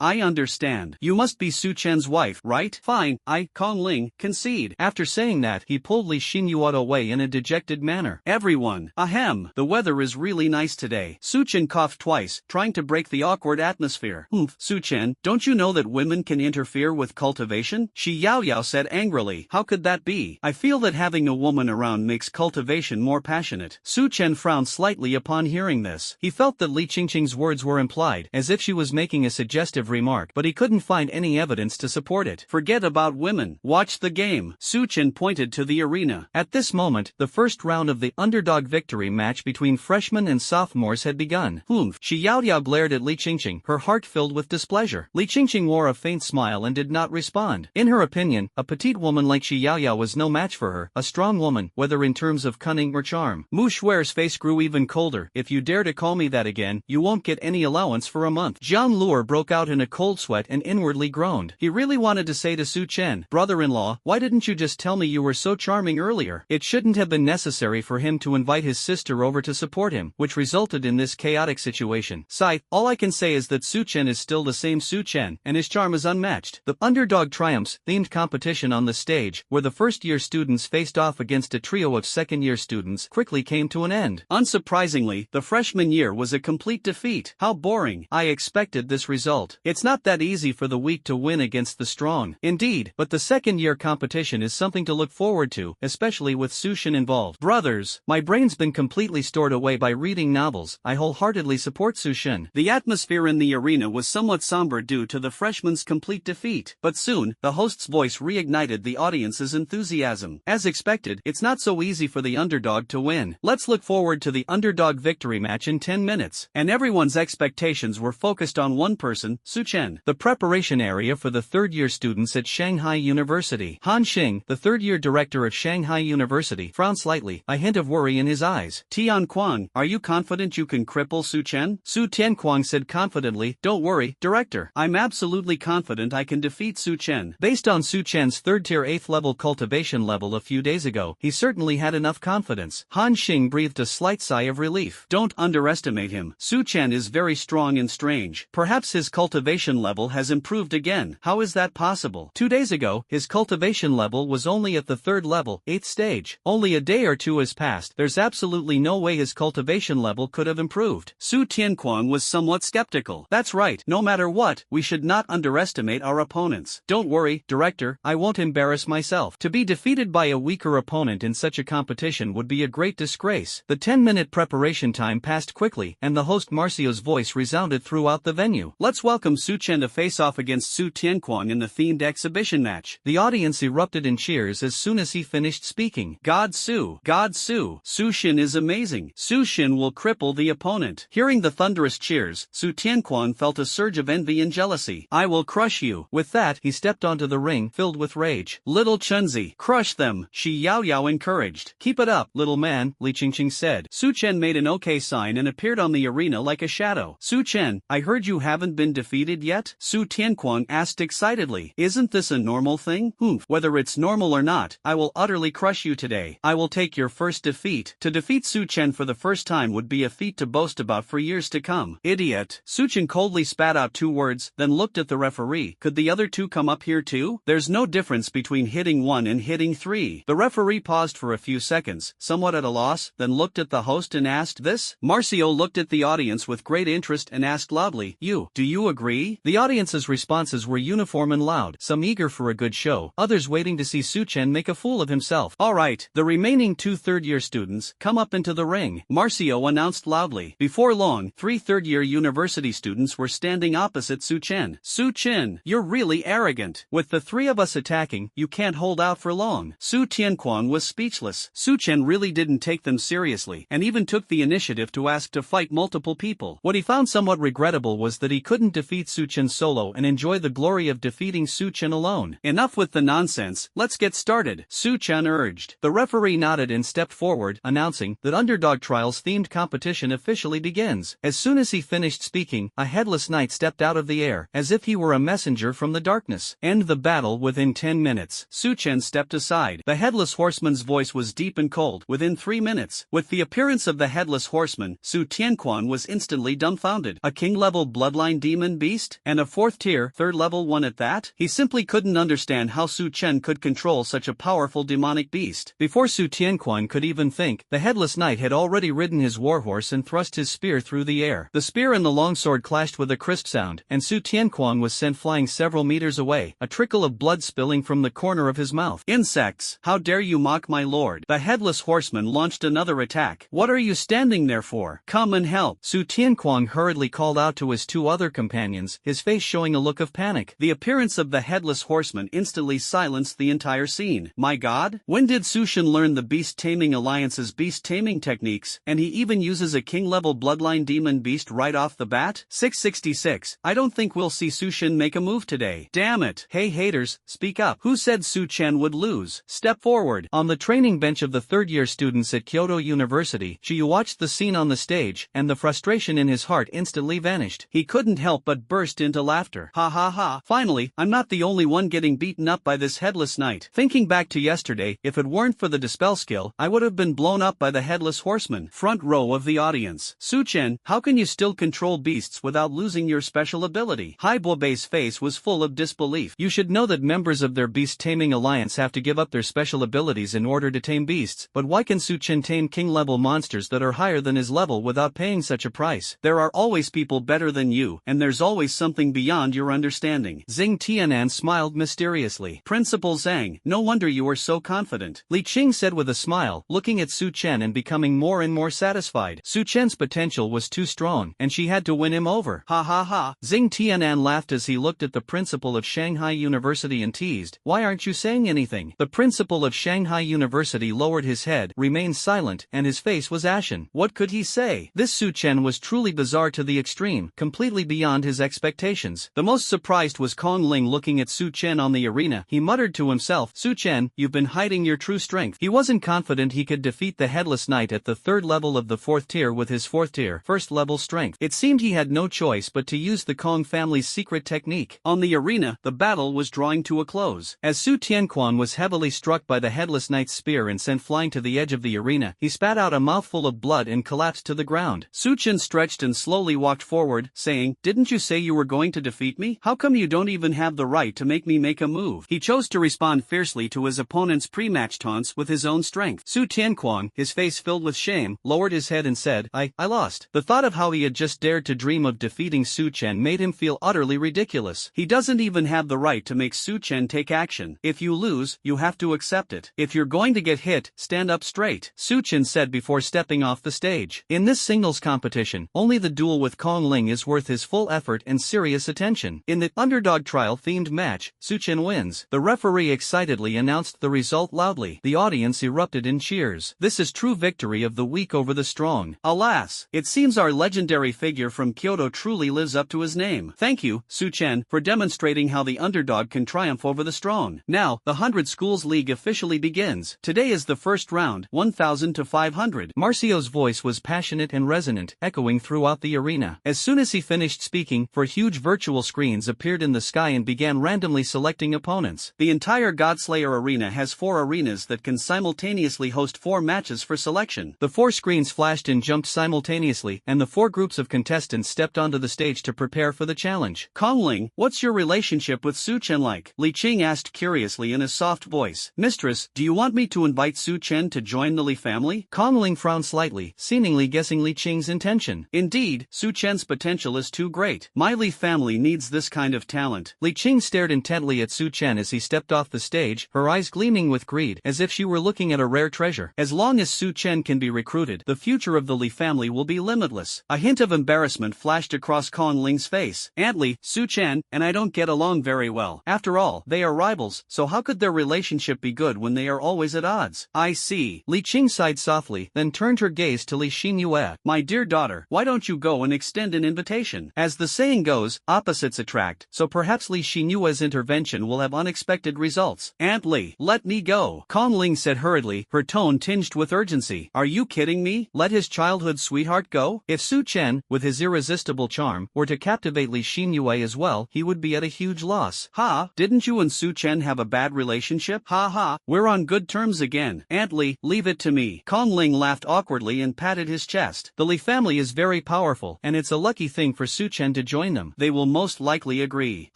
I understand. You must be Su Chen's wife, right? Fine, Kong Ling, concede." After saying that, he pulled Li Xinyue away in a dejected manner. "Everyone, ahem, the weather is really nice today." Su Chen coughed twice, trying to break the awkward atmosphere. "Humph, Su Chen, don't you know that women can interfere with cultivation?" Shi Yaoyao said angrily. "How could that be? I feel that having a woman around makes cultivation more passionate." Su Chen frowned slightly upon hearing this. He felt that Li Qingqing's words were implied, as if she was making a suggestive remark, but he couldn't find any evidence to support it. "Forget about women. Watch the game." Su Chen pointed to the arena. At this moment, the first round of the underdog victory match between fresh freshmen and sophomores had begun. Humph! Shi Yaoyao glared at Li Qingqing, her heart filled with displeasure. Li Qingqing wore a faint smile and did not respond. In her opinion, a petite woman like Shi Yaoyao was no match for her, a strong woman, whether in terms of cunning or charm. Mu Xuer's face grew even colder. If you dare to call me that again, you won't get any allowance for a month. Jiang Luer broke out in a cold sweat and inwardly groaned. He really wanted to say to Su Chen, brother-in-law, why didn't you just tell me you were so charming earlier? It shouldn't have been necessary for him to invite his sister over to support him, which resulted in this chaotic situation. Sigh, all I can say is that Su Chen is still the same Su Chen, and his charm is unmatched. The Underdog Triumphs themed competition on the stage, where the first-year students faced off against a trio of second-year students, quickly came to an end. Unsurprisingly, the freshman year was a complete defeat. How boring. I expected this result. It's not that easy for the weak to win against the strong. Indeed, but the second-year competition is something to look forward to, especially with Su Shen involved. Brothers, my brain's been completely stored away by reading novels. I wholeheartedly support Su Shen. The atmosphere in the arena was somewhat somber due to the freshmen's complete defeat, but soon, the host's voice reignited the audience's enthusiasm. As expected, it's not so easy for the underdog to win. Let's look forward to the underdog victory match in 10 minutes. And everyone's expectations were focused on one person, Su Chen. The preparation area for the third-year students at Shanghai University. Han Xing, the third-year director of Shanghai University, frowned slightly, a hint of worry in his eyes. Tian Kuang, are you confident you can cripple Su Chen? Su Tianquang said confidently, don't worry, director. I'm absolutely confident I can defeat Su Chen. Based on Su Chen's third-tier 8th-level cultivation level a few days ago, he certainly had enough confidence. Han Xing breathed a slight sigh of relief. Don't underestimate him. Su Chen is very strong and strange. Perhaps his cultivation level has improved again. How is that possible? 2 days ago, his cultivation level was only at the 3rd level, 8th stage. Only a day or two has passed. There's absolutely no way his cultivation level could have improved. Su Tianquang was somewhat skeptical. That's right. No matter what, we should not underestimate our opponents. Don't worry, director, I won't embarrass myself. To be defeated by a weaker opponent in such a competition would be a great disgrace. The 10-minute preparation time passed quickly, and the host Marcio's voice resounded throughout the venue. Let's welcome Su Chen to face off against Su Tianquang in the themed exhibition match. The audience erupted in cheers as soon as he finished speaking. God Su! God Su! Su Shen is amazing. Su Shen will cripple the opponent. Hearing the thunderous cheers, Su Tianquang felt a surge of envy and jealousy. I will crush you. With that, he stepped onto the ring, filled with rage. Little Chunzi, crush them, Shi Yaoyao encouraged. Keep it up, little man, Li Qingqing said. Su Chen made an okay sign and appeared on the arena like a shadow. Su Chen, I heard you haven't been defeated yet? Su Tianquang asked excitedly. Isn't this a normal thing? Humph. Whether it's normal or not, I will utterly crush you today. I will take your first defeat. To defeat Su Chen for the first time would be a feat to boast about for years to come. Idiot. Su Chen coldly spat out 2 words, then looked at the referee. Could the other 2 come up here too? There's no difference between hitting 1 and hitting 3. The referee paused for a few seconds, somewhat at a loss, then looked at the host and asked this. Marcio looked at the audience with great interest and asked loudly, do you agree? The audience's responses were uniform and loud, some eager for a good show, others waiting to see Su Chen make a fool of himself. Alright, the remaining 2 third-year students, come up into the ring, Marcio announced loudly. Before long, 3 third-year university students were standing opposite Su Chen. Su Chen, you're really arrogant. With the 3 of us attacking, you can't hold out for long. Su Tianquang was speechless. Su Chen really didn't take them seriously, and even took the initiative to ask to fight multiple people. What he found somewhat regrettable was that he couldn't defeat Su Chen solo and enjoy the glory of defeating Su Chen alone. Enough with the nonsense, let's get started, Su Chen urged. The referee nodded and stepped forward, announcing that Underdog Trials themed competition officially begins. As soon as he finished speaking, a headless knight stepped out of the air, as if he were a messenger from the darkness. End the battle within 10 minutes. Su Chen stepped aside. The headless horseman's voice was deep and cold. Within 3 minutes. With the appearance of the headless horseman, Su Tianquang was instantly dumbfounded. A king-level bloodline demon beast? And a 4th-tier, 3rd-level one at that? He simply couldn't understand how Su Chen could control such a powerful demonic beast. Before Su Tianquang could even think, the headless knight had already ridden his warhorse and thrust his spear through the air. The spear and the longsword clashed with a crisp sound, and Su Tianquang was sent flying several meters away, a trickle of blood spilling from the corner of his mouth. Insects! How dare you mock my lord? The headless horseman launched another attack. What are you standing there for? Come and help! Su Tianquang hurriedly called out to his 2 other companions, his face showing a look of panic. The appearance of the headless horseman instantly silenced the entire scene. My god? When did Su Shen learn the Beast Taming Alliance's beast taming techniques, and and he even uses a king-level bloodline demon beast right off the bat? 666. I don't think we'll see Su Chen make a move today. Damn it. Hey haters, speak up. Who said Su Chen would lose? Step forward. On the training bench of the third-year students at Kyoto University, Shiyu watched the scene on the stage, and the frustration in his heart instantly vanished. He couldn't help but burst into laughter. Ha ha ha. Finally, I'm not the only one getting beaten up by this headless knight. Thinking back to yesterday, if it weren't for the dispel skill, I would have been blown up by the headless horseman. Front row of the audience. Su Chen, how can you still control beasts without losing your special ability? Haibobe's face was full of disbelief. You should know that members of their beast taming alliance have to give up their special abilities in order to tame beasts, but why can Su Chen tame king-level monsters that are higher than his level without paying such a price? There are always people better than you, and there's always something beyond your understanding. Xing Tianan smiled mysteriously. Principal Zhang, no wonder you are so confident. Li Qing said with a smile, looking at Su Chen and becoming more and more satisfied. Su Chen's potential was too strong, and she had to win him over. Ha ha ha. Xing Tianan laughed as he looked at the principal of Shanghai University and teased, why aren't you saying anything? The principal of Shanghai University lowered his head, remained silent, and his face was ashen. What could he say? This Su Chen was truly bizarre to the extreme, completely beyond his expectations. The most surprised was Kong Ling looking at Su Chen on the arena. He muttered to himself, Su Chen, you've been hiding your true strength. He wasn't confident he could defeat the headless knight at the third level of the fourth tier with his fourth tier, first level strength. It seemed he had no choice but to use the Kong family's secret technique. On the arena, the battle was drawing to a close. As Su Tianquan was heavily struck by the headless knight's spear and sent flying to the edge of the arena, he spat out a mouthful of blood and collapsed to the ground. Su Chen stretched and slowly walked forward, saying, didn't you say you were going to defeat me? How come you don't even have the right to make me make a move? He chose to respond fiercely to his opponent's pre-match taunts with his own strength. Su Tianquan, his face filled with shame, lowered his head and said, I lost. The thought of how he had just dared to dream of defeating Su Chen made him feel utterly ridiculous. He doesn't even have the right to make Su Chen take action. If you lose, you have to accept it. If you're going to get hit, stand up straight, Su Chen said before stepping off the stage. In this singles competition, only the duel with Kong Ling is worth his full effort and serious attention. In the underdog trial-themed match, Su Chen wins. The referee excitedly announced the result loudly. The audience erupted in cheers. This is true victory of the weak over the strong. Alas, it seems our legendary figure from Kyoto truly lives up to his name. Thank you, Su Chen, for demonstrating how the underdog can triumph over the strong. Now, the 100 Schools League officially begins. Today is the first round, 1000 to 500. Marcio's voice was passionate and resonant, echoing throughout the arena. As soon as he finished speaking, four huge virtual screens appeared in the sky and began randomly selecting opponents. The entire Godslayer arena has 4 arenas that can simultaneously host 4 matches for selection. The 4 screens flashed and jumped simultaneously, and the 4 groups of contestants stepped onto the stage to prepare for the challenge. Kong Ling, what's your relationship with Su Chen like? Li Qing asked curiously in a soft voice. Mistress, do you want me to invite Su Chen to join the Li family? Kong Ling frowned slightly, seemingly guessing Li Qing's intention. Indeed, Su Chen's potential is too great. My Li family needs this kind of talent. Li Qing stared intently at Su Chen as he stepped off the stage, her eyes gleaming with greed, as if she were looking at a rare treasure. As long as Su Chen can be recruited, the future of the Li family will be limitless. A hint of embarrassment flashed across Kong Ling's face. Aunt Li, Su Chen, and I don't get along very well. After all, they are rivals, so how could their relationship be good when they are always at odds? I see. Li Qing sighed softly, then turned her gaze to Li Xinyue. My dear daughter, why don't you go and extend an invitation? As the saying goes, opposites attract, so perhaps Li Xinyue's intervention will have unexpected results. Aunt Li, let me go, Kong Ling said hurriedly, her tone tinged with urgency. Are you kidding me? Let his childhood sweetheart go? If Su Chen, with his irresistible charm, were to captivate Li Xinyue as well, he would be at a huge loss. Ha, didn't you and Su Chen have a bad relationship? Ha ha, we're on good terms again. Aunt Li, leave it to me. Kong Ling laughed awkwardly and patted his chest. The Li family is very powerful, and it's a lucky thing for Su Chen to join them. They will most likely agree.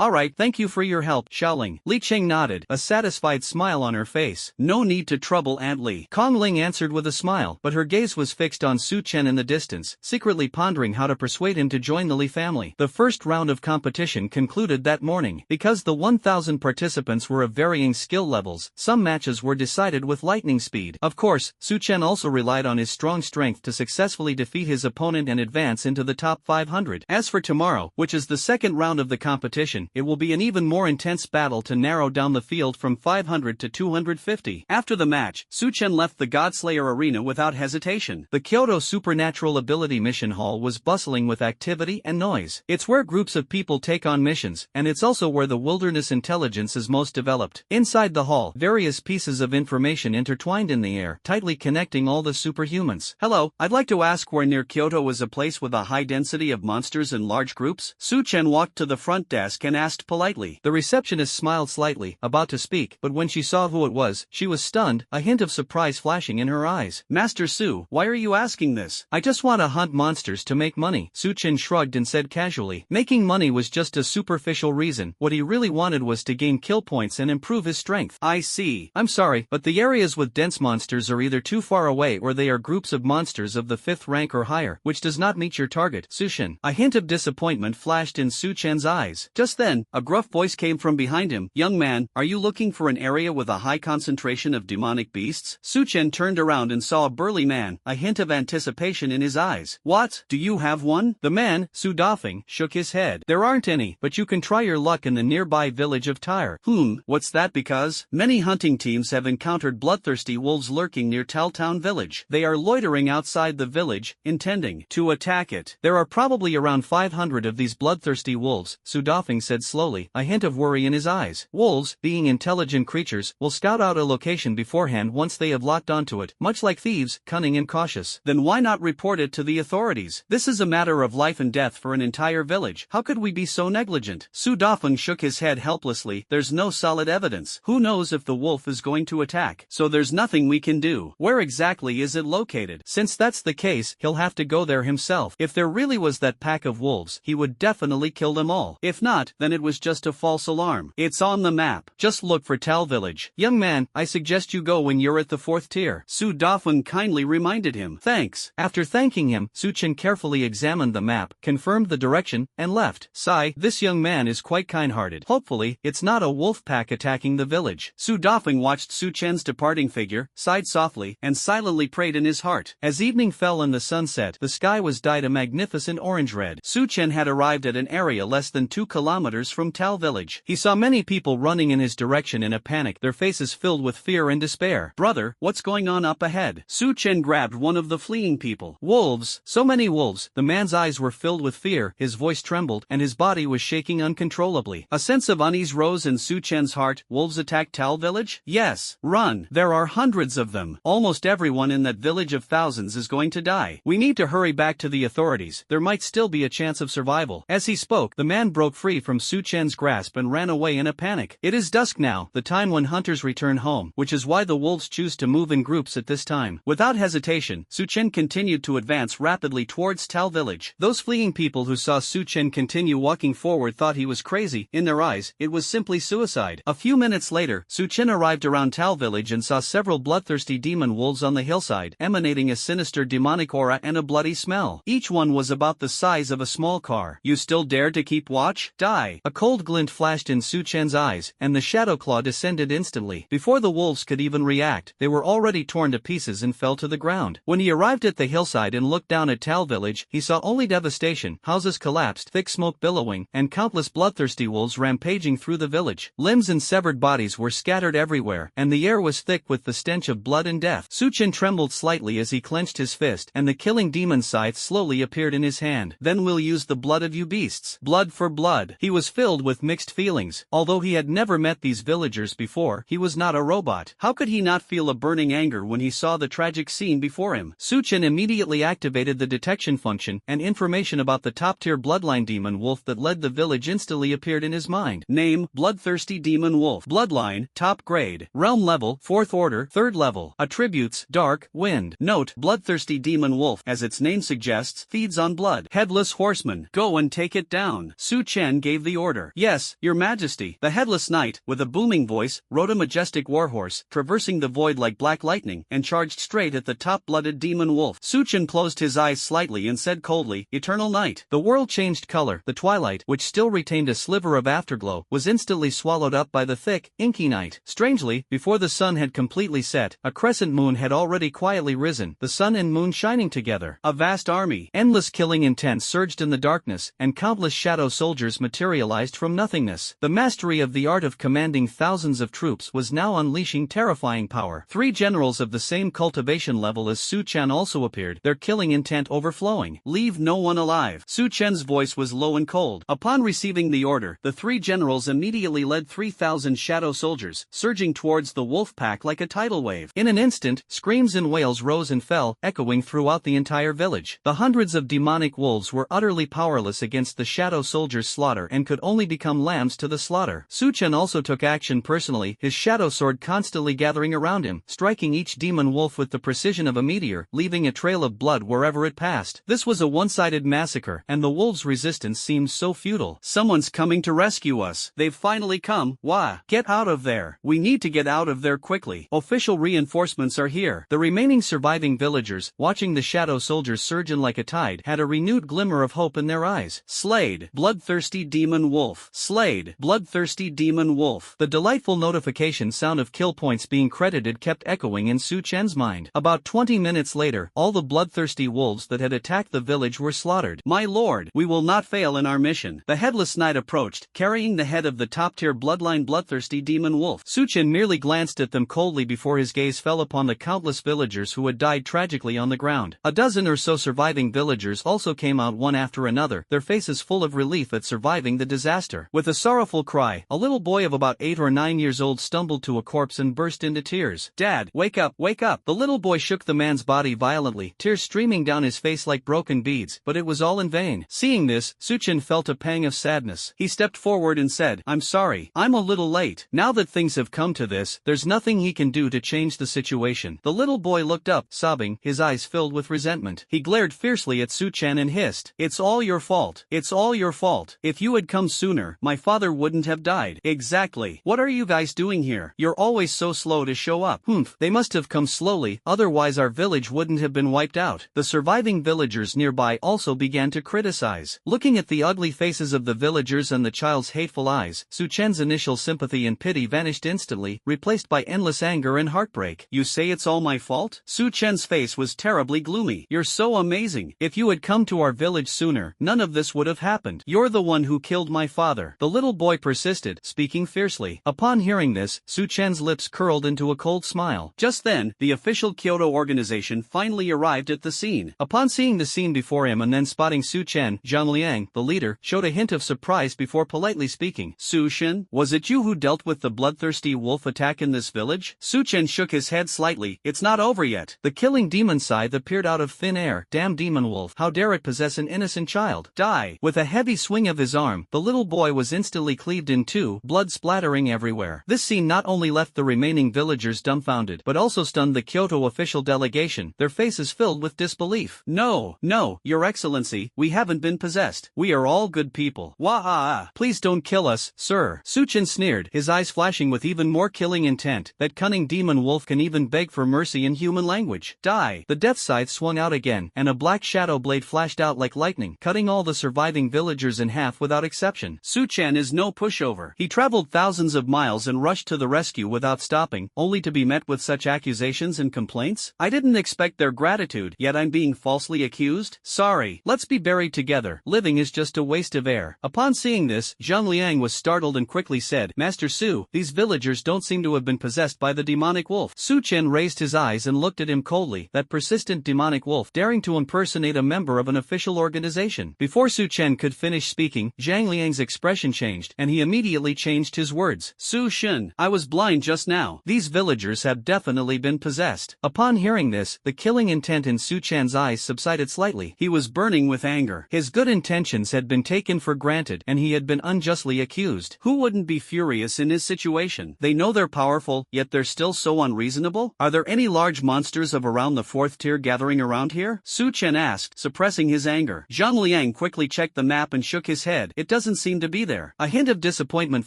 Alright, thank you for your help, Xiaoling. Li Qing nodded, a satisfied smile on her face. No need to trouble Aunt Li. Kong Ling answered with a smile, but her gaze was fixed on Su Chen in the distance, secretly pondering how to persuade him to join the Li family. The first round of competition concluded that morning. Because the 1,000 participants were of varying skill levels, some matches were decided with lightning speed. Of course, Su Chen also relied on his strong strength to successfully defeat his opponent and advance into the top 500. As for tomorrow, which is the second round of the competition, it will be an even more intense battle to narrow down the field from 500 to 250. After the match, Su Chen left the Godslayer arena without hesitation. information. The Kyoto Supernatural Ability Mission Hall was bustling with activity and noise. It's where groups of people take on missions, and it's also where the wilderness intelligence is most developed. Inside the hall, various pieces of information intertwined in the air, tightly connecting all the superhumans. Hello, I'd like to ask where near Kyoto is a place with a high density of monsters in large groups? Su-chen walked to the front desk and asked politely. The receptionist smiled slightly, about to speak, but when she saw who it was, she was stunned, a hint of surprise flashing in her eyes. Master Su, why are you asking this? I just want to hunt monsters to make money. Su-chen shrugged and said casually. Making money was just a superficial reason. What he really wanted was to gain kill points and improve his strength. I see. I'm sorry, but the areas with dense monsters are either too far away or they are groups of monsters of the 5th rank or higher, which does not meet your target, Su-chen. A hint of disappointment flashed in Su-chen's eyes. Just then, a gruff voice came from behind him. Young man, are you looking for an area with a high concentration of demonic beasts? Su-chen turned around and saw a burly man, a hint of anticipation in his eyes. What? Do you have one? The man, Su Dafeng, shook his head. There aren't any, but you can try your luck in the nearby village of Tyre. What's that because? Many hunting teams have encountered bloodthirsty wolves lurking near Taltown village. They are loitering outside the village, intending to attack it. There are probably around 500 of these bloodthirsty wolves, Su Dafeng said slowly, a hint of worry in his eyes. Wolves, being intelligent creatures, will scout out a location beforehand once they have locked onto it, much like thieves, cunning and cautious. Then why not report it to the authorities? This is a matter of life and death for an entire village. How could we be so negligent? Su Dafeng shook his head helplessly. There's no solid evidence. Who knows if the wolf is going to attack? So there's nothing we can do. Where exactly is it located? Since that's the case, he'll have to go there himself. If there really was that pack of wolves, he would definitely kill them all. If not, then it was just a false alarm. It's on the map. Just look for Tal Village. Young man, I suggest you go when you're at the 4th tier. Su Dafeng kindly reminded him. Thanks. After thanking him, Su-chen carefully examined the map, confirmed the direction, and left. Sigh, this young man is quite kind-hearted. Hopefully, it's not a wolf pack attacking the village. Su Dafeng watched Su-chen's departing figure, sighed softly, and silently prayed in his heart. As evening fell and the sun set, the sky was dyed a magnificent orange-red. Su-chen had arrived at an area less than 2 kilometers from Tal Village. He saw many people running in his direction in a panic, their faces filled with fear and despair. Brother, what's going on up ahead? Su-chen grabbed one of the fleeing people. Wolves, so many wolves. The man's eyes were filled with fear, his voice trembled, and his body was shaking uncontrollably. A sense of unease rose in Su-chen's heart. Wolves attacked Tal Village? Yes. Run. There are hundreds of them. Almost everyone in that village of thousands is going to die. We need to hurry back to the authorities. There might still be a chance of survival. As he spoke, the man broke free from Su-chen's grasp and ran away in a panic. It is dusk now, the time when hunters return home, which is why the wolves choose to move in groups at this time. Without hesitation, Su-chen continued to advance rapidly towards Tal Village. Those fleeing people who saw Su-chen continue walking forward thought he was crazy. In their eyes, it was simply suicide. A few minutes later, Su-chen arrived around Tal Village and saw several bloodthirsty demon wolves on the hillside, emanating a sinister demonic aura and a bloody smell. Each one was about the size of a small car. You still dare to keep watch? Die! A cold glint flashed in Su-chen's eyes, and the shadow claw descended instantly. Before the wolves could even react, they were already torn to pieces and fell to the ground. When he arrived at the hillside and looked down at Tal Village, he saw only devastation. Houses collapsed, thick smoke billowing, and countless bloodthirsty wolves rampaging through the village. Limbs and severed bodies were scattered everywhere, and the air was thick with the stench of blood and death. Su-chen trembled slightly as he clenched his fist, and the killing demon scythe slowly appeared in his hand. Then we'll use the blood of you beasts. Blood for blood. He was filled with mixed feelings. Although he had never met these villagers before, he was not a robot. How could he not feel a burning anger when he saw the tragic scene before him? Su-chen immediately activated the detection function, and information about the top-tier bloodline demon wolf that led the village instantly appeared in his mind. Name, bloodthirsty demon wolf. Bloodline, top grade. Realm level, 4th order, 3rd level. Attributes, dark, wind. Note, bloodthirsty demon wolf, as its name suggests, feeds on blood. Headless horseman. Go and take it down. Su-chen gave the order. Yes, your majesty. The headless knight, with a booming voice, rode a majestic warhorse, traversing the void like black lightning, and charged straight at the top-blooded demon wolf. Su-chen closed his eyes slightly and said coldly, Eternal night. The world changed color. The twilight, which still retained a sliver of afterglow, was instantly swallowed up by the thick, inky night. Strangely, before the sun had completely set, a crescent moon had already quietly risen, the sun and moon shining together. A vast army. Endless killing intent surged in the darkness, and countless shadow soldiers materialized from nothingness. The mastery of the art of commanding thousands of troops was now unleashing terrifying power. 3 generals of the same cultivation level powerless Su Chen also appeared, their killing intent overflowing. Leave no one alive. Su Chen's voice was low and cold. Upon receiving the order, the three generals immediately led 3,000 shadow soldiers, surging towards the wolf pack like a tidal wave. In an instant, screams and wails rose and fell, echoing throughout the entire village. The hundreds of demonic wolves were utterly powerless against the shadow soldiers' slaughter and could only become lambs to the slaughter. Su Chen also took action personally, his shadow sword constantly gathering around him, striking each demon wolf with the precision of a meteor, leaving a trail of blood wherever it passed. This was a one-sided massacre, and the wolves' resistance seemed so futile. Someone's coming to rescue us. They've finally come. Wah! Get out of there. We need to get out of there quickly. Official reinforcements are here. The remaining surviving villagers, watching the shadow soldiers surge in like a tide, had a renewed glimmer of hope in their eyes. Slayed. Bloodthirsty demon wolf. Slayed. Bloodthirsty demon wolf. The delightful notification sound of kill points being credited kept echoing in Su Chen's mind. About 20 minutes later, all the bloodthirsty wolves that had attacked the village were slaughtered. My lord, we will not fail in our mission. The headless knight approached, carrying the head of the top-tier bloodline bloodthirsty demon wolf. Su Chen merely glanced at them coldly before his gaze fell upon the countless villagers who had died tragically on the ground. A dozen or so surviving villagers also came out one after another, their faces full of relief at surviving the disaster. With a sorrowful cry, a little boy of about 8 or 9 years old stumbled to a corpse and burst into tears. Dad, wake up, wake up! The little boy shook the man's body violently, tears streaming down his face like broken beads, but it was all in vain. Seeing this, Su Chen felt a pang of sadness. He stepped forward and said, I'm sorry, I'm a little late. Now that things have come to this, there's nothing he can do to change the situation. The little boy looked up, sobbing, his eyes filled with resentment. He glared fiercely at Su Chen and hissed, It's all your fault. It's all your fault. If you had come sooner, my father wouldn't have died. Exactly. What are you guys doing here? You're always so slow to show up. Humph, they must have come slowly, otherwise our village wouldn't have been wiped out. The surviving villagers nearby also began to criticize. Looking at the ugly faces of the villagers and the child's hateful eyes, Su Chen's initial sympathy and pity vanished instantly, replaced by endless anger and heartbreak. You say it's all my fault? Su Chen's face was terribly gloomy. You're so amazing. If you had come to our village sooner, none of this would have happened. You're the one who killed my father. The little boy persisted, speaking fiercely. Upon hearing this, Su Chen's lips curled into a cold smile. Just then, the official Kyoto organization finally arrived at the scene. Upon seeing the scene before him and then spotting Su Chen, Zhang Liang, the leader, showed a hint of surprise before politely speaking. Su Chen, was it you who dealt with the bloodthirsty wolf attack in this village? Su Chen shook his head slightly. It's not over yet. The killing demon scythe appeared out of thin air. Damn demon wolf, how dare it possess an innocent child? Die! With a heavy swing of his arm, the little boy was instantly cleaved in two, blood splattering everywhere. This scene not only left the remaining villagers dumbfounded, but also stunned the Kyoto official delegation, their faces filled with disbelief. No, your excellency, we haven't been possessed. We are all good people. Wah-ah! Please don't kill us, sir. Su Chen sneered, his eyes flashing with even more killing intent. That cunning demon wolf can even beg for mercy in human language. Die! The death scythe swung out again, and a black shadow blade flashed out like lightning, cutting all the surviving villagers in half without exception. Su Chen is no pushover. He traveled thousands of miles and rushed to the rescue without stopping, only to be met with such accusations and complaints? I didn't expect their gratitude, yet I'm being falsely accused? Sorry. Let's be buried together. Living is just a waste of air. Upon seeing this, Zhang Liang was startled and quickly said, Master Su, these villagers don't seem to have been possessed by the demonic wolf. Su Chen raised his eyes and looked at him coldly, that persistent demonic wolf daring to impersonate a member of an official organization. Before Su Chen could finish speaking, Zhang Liang's expression changed, and he immediately changed his words. Su Chen, I was blind just now. These villagers have definitely been possessed. Upon hearing this, the killing intent in Su Chen's eyes subsided slightly. He was burning with anger. His good intentions had been taken for granted, and he had been unjustly accused. Who wouldn't be furious in his situation? They know they're powerful, yet they're still so unreasonable? Are there any large monsters of around the 4th tier gathering around here? Su Chen asked, suppressing his anger. Zhang Liang quickly checked the map and shook his head. It doesn't seem to be there. A hint of disappointment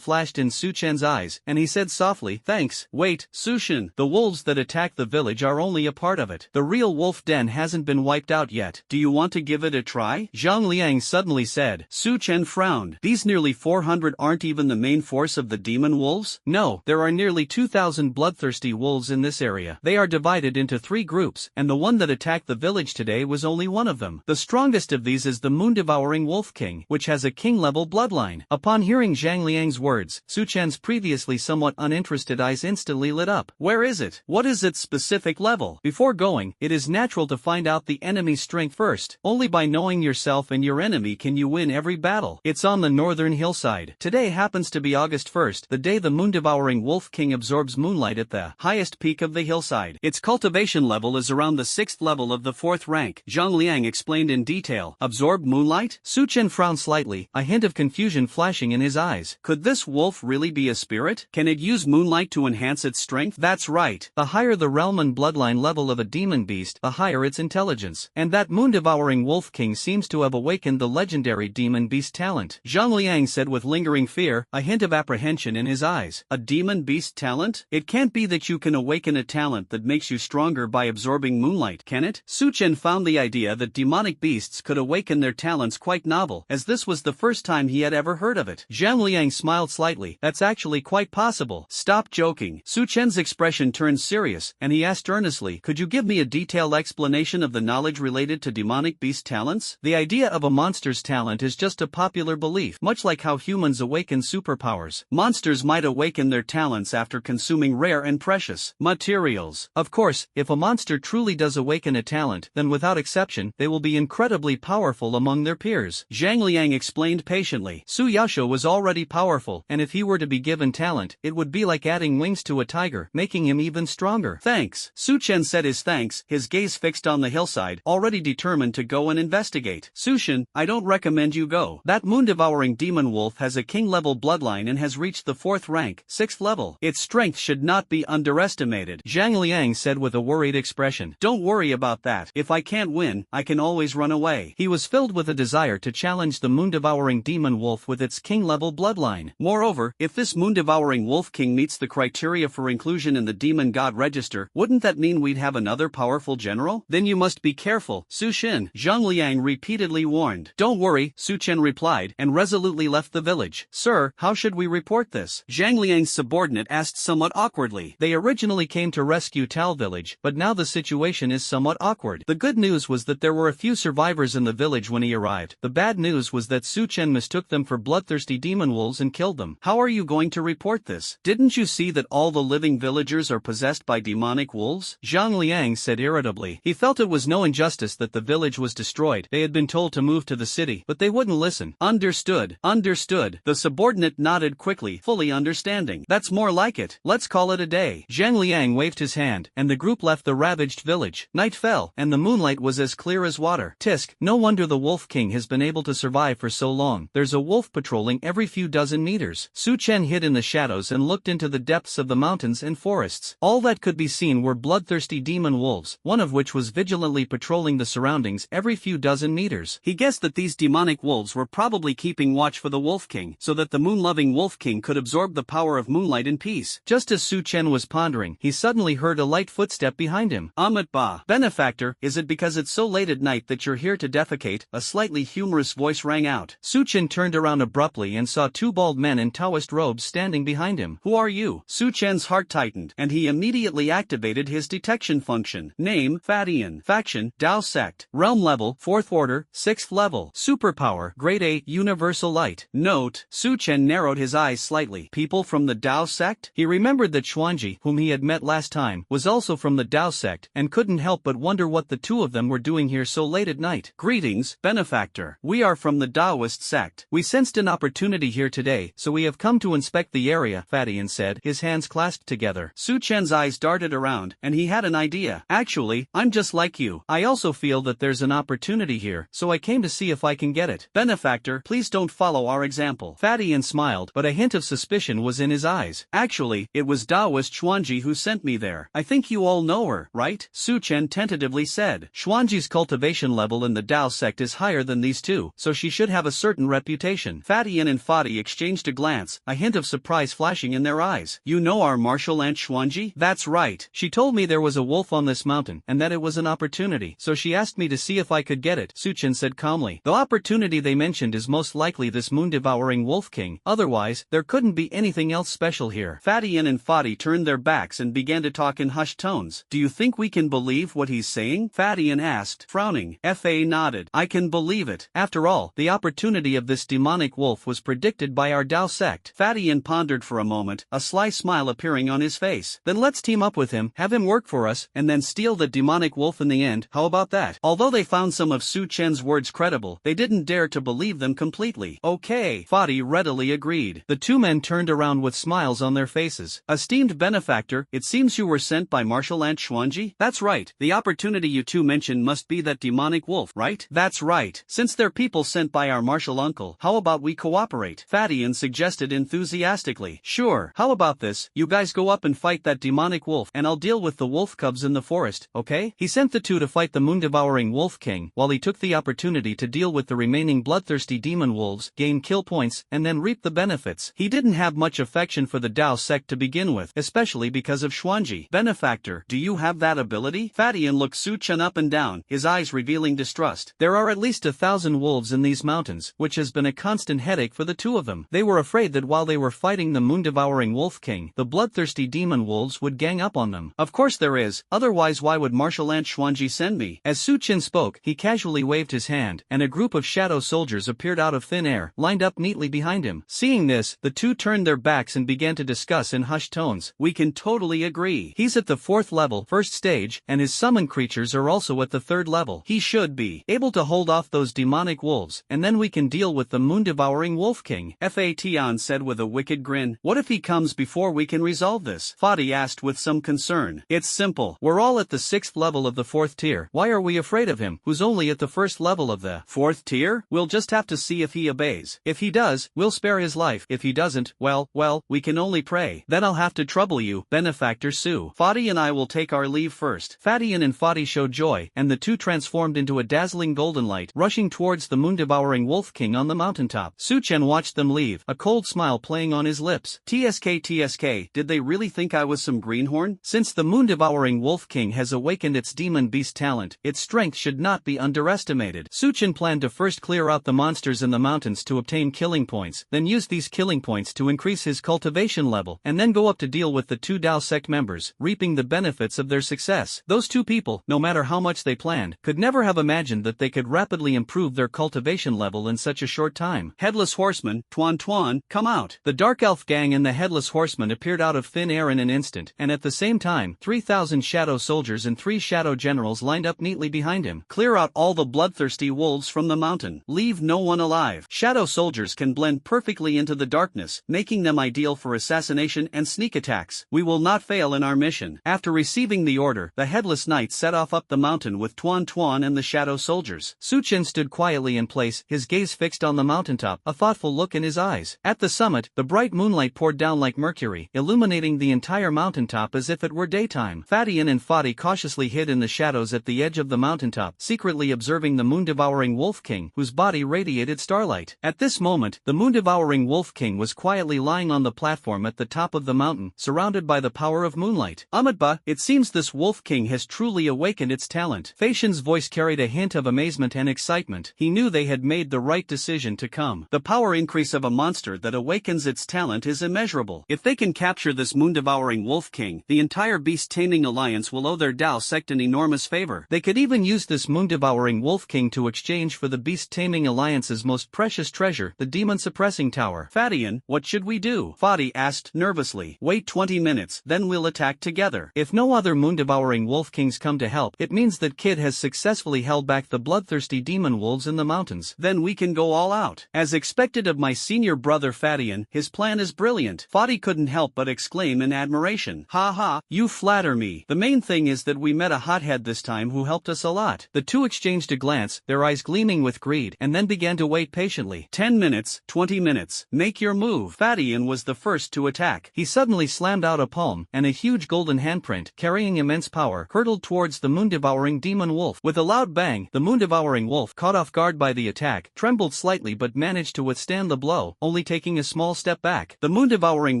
flashed in Su Chen's eyes, and he said softly, Thanks. Wait, Su Chen, the wolves that attack the village are only a part of it. The real wolf den hasn't been wiped out yet. Do you want to give it a try? Zhang Liang suddenly said. Su Chen frowned. These nearly 400 aren't even the main force of the demon wolves? No, there are nearly 2,000 bloodthirsty wolves in this area. They are divided into 3 groups, and the one that attacked the village today was only one of them. The strongest of these is the moon-devouring wolf king, which has a king-level bloodline. Upon hearing Zhang Liang's words, Su Chen's previously somewhat uninterested eyes instantly lit up. Where is it? What is its specific level? Before Before going, it is natural to find out the enemy's strength first. Only by knowing yourself and your enemy can you win every battle. It's on the northern hillside. Today happens to be August 1st, the day the moon-devouring Wolf King absorbs moonlight at the highest peak of the hillside. Its cultivation level is around the 6th level of the 4th rank. Zhang Liang explained in detail. Absorb moonlight? Su Chen frowned slightly, a hint of confusion flashing in his eyes. Could this wolf really be a spirit? Can it use moonlight to enhance its strength? That's right. The higher the realm and bloodline level of a demon beast, the higher its intelligence. And that moon-devouring Wolf King seems to have awakened the legendary demon beast talent. Zhang Liang said with lingering fear, a hint of apprehension in his eyes. A demon beast talent? It can't be that you can awaken a talent that makes you stronger by absorbing moonlight, can it? Su Chen found the idea that demonic beasts could awaken their talents quite novel, as this was the first time he had ever heard of it. Zhang Liang smiled slightly. That's actually quite possible. Stop joking. Su Chen's expression turned serious, and he asked earnestly, could you give me a detailed explanation of the knowledge related to demonic beast talents? The idea of a monster's talent is just a popular belief, much like how humans awaken superpowers. Monsters might awaken their talents after consuming rare and precious materials. Of course, if a monster truly does awaken a talent, then without exception, they will be incredibly powerful among their peers. Zhang Liang explained patiently. Su Yasho was already powerful, and if he were to be given talent, it would be like adding wings to a tiger, making him even stronger. Thanks. Su Chen said his thanks, his gaze fixed on the hillside, already determined to go and investigate. Su Shen, I don't recommend you go. That moon-devouring demon wolf has a king-level bloodline and has reached the 4th rank, 6th level. Its strength should not be underestimated. Zhang Liang said with a worried expression. Don't worry about that. If I can't win, I can always run away. He was filled with a desire to challenge the moon-devouring demon wolf with its king-level bloodline. Moreover, if this moon-devouring wolf king meets the criteria for inclusion in the demon god register, wouldn't that mean we'd have another powerful general? Then you must be careful, Su Shen. Zhang Liang repeatedly warned. Don't worry, Su Chen replied, and resolutely left the village. Sir, how should we report this? Zhang Liang's subordinate asked somewhat awkwardly. They originally came to rescue Tal village, but now the situation is somewhat awkward. The good news was that there were a few survivors in the village when he arrived. The bad news was that Su Chen mistook them for bloodthirsty demon wolves and killed them. How are you going to report this? Didn't you see that all the living villagers are possessed by demonic wolves? Zhang Liang said irritably. He felt it was no injustice that the village was destroyed. They had been told to move to the city, but they wouldn't listen. Understood. Understood. The subordinate nodded quickly, fully understanding. That's more like it. Let's call it a day. Zhang Liang waved his hand, and the group left the ravaged village. Night fell, and the moonlight was as clear as water. Tisk, no wonder the Wolf King has been able to survive for so long. There's a wolf patrolling every few dozen meters. Su Chen hid in the shadows and looked into the depths of the mountains and forests. All that could be seen were bloodthirsty demon wolves, one of which was vigilantly patrolling the surroundings every few dozen meters. He guessed that these demonic wolves were probably keeping watch for the Wolf King, so that the moon-loving Wolf King could absorb the power of moonlight in peace. Just as Su Chen was pondering, he suddenly heard a light footstep behind him. Amit Ba. Benefactor, is it because it's so late at night that you're here to defecate? A slightly humorous voice rang out. Su Chen turned around abruptly and saw two bald men in Taoist robes standing behind him. Who are you? Su Chen's heart tightened, and he immediately activated his detection function. Name, Fadian. Faction, Dao Sect. Realm level, 4th order, 6th level. Superpower, Grade A, Universal Light. Note, Su Chen narrowed his eyes slightly. People from the Dao Sect? He remembered that Xuanji, whom he had met last time, was also from the Dao Sect, and couldn't help but wonder what the two of them were doing here so late at night. Greetings, Benefactor. We are from the Daoist Sect. We sensed an opportunity here today, so we have come to inspect the area, Fadian said, his hands clasped together. Su Chen's eyes darted around, and he had an idea. Actually, I'm just like you. I also feel that there's an opportunity here, so I came to see if I can get it. Benefactor, please don't follow our example. Fadian smiled, but a hint of suspicion was in his eyes. Actually, it was Daoist Xuanji who sent me there. I think you all know her, right? Su Chen tentatively said. Xuanji's cultivation level in the Dao sect is higher than these two, so she should have a certain reputation. Fadian and Fadi exchanged a glance, a hint of surprise flashing in their eyes. You know our martial aunt Xuanji? That's right. She told me there was a wolf on this mountain, and that it was an opportunity, so she asked me to see if I could get it, Su Chen said calmly. The opportunity they mentioned is most likely this moon-devouring Wolf King, otherwise, there couldn't be anything else special here. Fadian and Fadi turned their backs and began to talk in hushed tones. Do you think we can believe what he's saying? Fadian asked, frowning. Fa nodded. I can believe it. After all, the opportunity of this demonic wolf was predicted by our Dao sect. Fadian pondered for a moment, a sly smile appearing on his face. Then let's team up with him, have him work for us, us, and then steal the demonic wolf in the end. How about that? Although they found some of Su Chen's words credible, they didn't dare to believe them completely. Okay, Fadi readily agreed. The two men turned around with smiles on their faces. Esteemed benefactor, it seems you were sent by Martial Ant Xuanji? That's right. The opportunity you two mentioned must be that demonic wolf, right? That's right. Since they're people sent by our martial uncle, how about we cooperate? Fadian suggested enthusiastically. Sure, how about this? You guys go up and fight that demonic wolf, and I'll deal with the wolf cubs in the forest, okay? He sent the two to fight the moon-devouring wolf king, while he took the opportunity to deal with the remaining bloodthirsty demon wolves, gain kill points, and then reap the benefits. He didn't have much affection for the Dao sect to begin with, especially because of Xuanji. Benefactor, do you have that ability? Fadian looked Su Chen up and down, his eyes revealing distrust. There are at least 1,000 wolves in these mountains, which has been a constant headache for the two of them. They were afraid that while they were fighting the moon-devouring wolf king, the bloodthirsty demon wolves would gang up on them. Of course there is, otherwise why would Martial Ant Xuanji send me? As Su Chen spoke, he casually waved his hand, and a group of shadow soldiers appeared out of thin air, lined up neatly behind him. Seeing this, the two turned their backs and began to discuss in hushed tones. We can totally agree. He's at the 4th level, first stage, and his summon creatures are also at the 3rd level. He should be able to hold off those demonic wolves, and then we can deal with the moon-devouring wolf king. Fa Tian said with a wicked grin. What if he comes before we can resolve this? Fadi asked with some concern. It's simple. We're all at the 6th level of the 4th tier. Why are we afraid of him, who's only at the 1st level of the 4th tier? We'll just have to see if he obeys. If he does, we'll spare his life. If he doesn't, well, we can only pray. Then I'll have to trouble you, Benefactor Su. Fadi and I will take our leave first. Fadian and Fadi showed joy, and the two transformed into a dazzling golden light, rushing towards the moon-devouring wolf king on the mountaintop. Su Chen watched them leave, a cold smile playing on his lips. TSK, did they really think I was some greenhorn? Since the moon-devouring wolf king has awakened its demon beast talent, its strength should not be underestimated. Su Chen planned to first clear out the monsters in the mountains to obtain killing points, then use these killing points to increase his cultivation level, and then go up to deal with the two Dao sect members, reaping the benefits of their success. Those two people, no matter how much they planned, could never have imagined that they could rapidly improve their cultivation level in such a short time. Headless Horseman, Tuan, come out. The Dark Elf gang and the Headless Horseman appeared out of thin air in an instant, and at the same time, 3,000 shadow soldiers and 3 shadow generals lined up neatly behind him. Clear out all the bloodthirsty wolves from the mountain. Leave no one alive. Shadow soldiers can blend perfectly into the darkness, making them ideal for assassination and sneak attacks. We will not fail in our mission. After receiving the order, the Headless Knight set off up the mountain with Tuan and the shadow soldiers. Su Chen stood quietly in place, his gaze fixed on the mountaintop, a thoughtful look in his eyes. At the summit, the bright moonlight poured down like mercury, illuminating the entire mountaintop as if it were daytime. Fadian and Fadi cautiously hid in the shadows at the edge of the mountaintop, secretly observing the moon-devouring wolf king, whose body radiated starlight. At this moment, the moon-devouring wolf king was quietly lying on the platform at the top of the mountain, surrounded by the power of moonlight. Amadba, it seems this wolf king has truly awakened its talent. Facian's voice carried a hint of amazement and excitement. He knew they had made the right decision to come. The power increase of a monster that awakens its talent is immeasurable. If they can capture this moon-devouring wolf king, the entire beast-taming alliance will owe their Dao sect an enormous favor. They could even use this moon-devouring wolf king to exchange for the beast-taming alliance's most precious treasure, the demon-suppressing tower. Fadian, what should we do? Fadi asked nervously. Wait 20 minutes, then we'll attack together. If no other moon-devouring wolf kings come to help, it means that Kid has successfully held back the bloodthirsty demon wolves in the mountains. Then we can go all out. As expected of my senior brother Fadian, his plan is brilliant. Fadi couldn't help but exclaim in admiration. Ha ha, you flatter me. The main thing is that we met a hothead this time who helped us a lot. The two exchanged a glance, their eyes gleaming with greed, and then began to wait patiently. 10 minutes, 20 minutes. Make your move. Fadian was the first to attack. He suddenly slammed out a palm, and a huge golden handprint, carrying immense power, hurtled towards the moon-devouring demon wolf. With a loud bang, the moon-devouring wolf, caught off guard by the attack, trembled slightly but managed to withstand the blow, only taking a small step back. The moon-devouring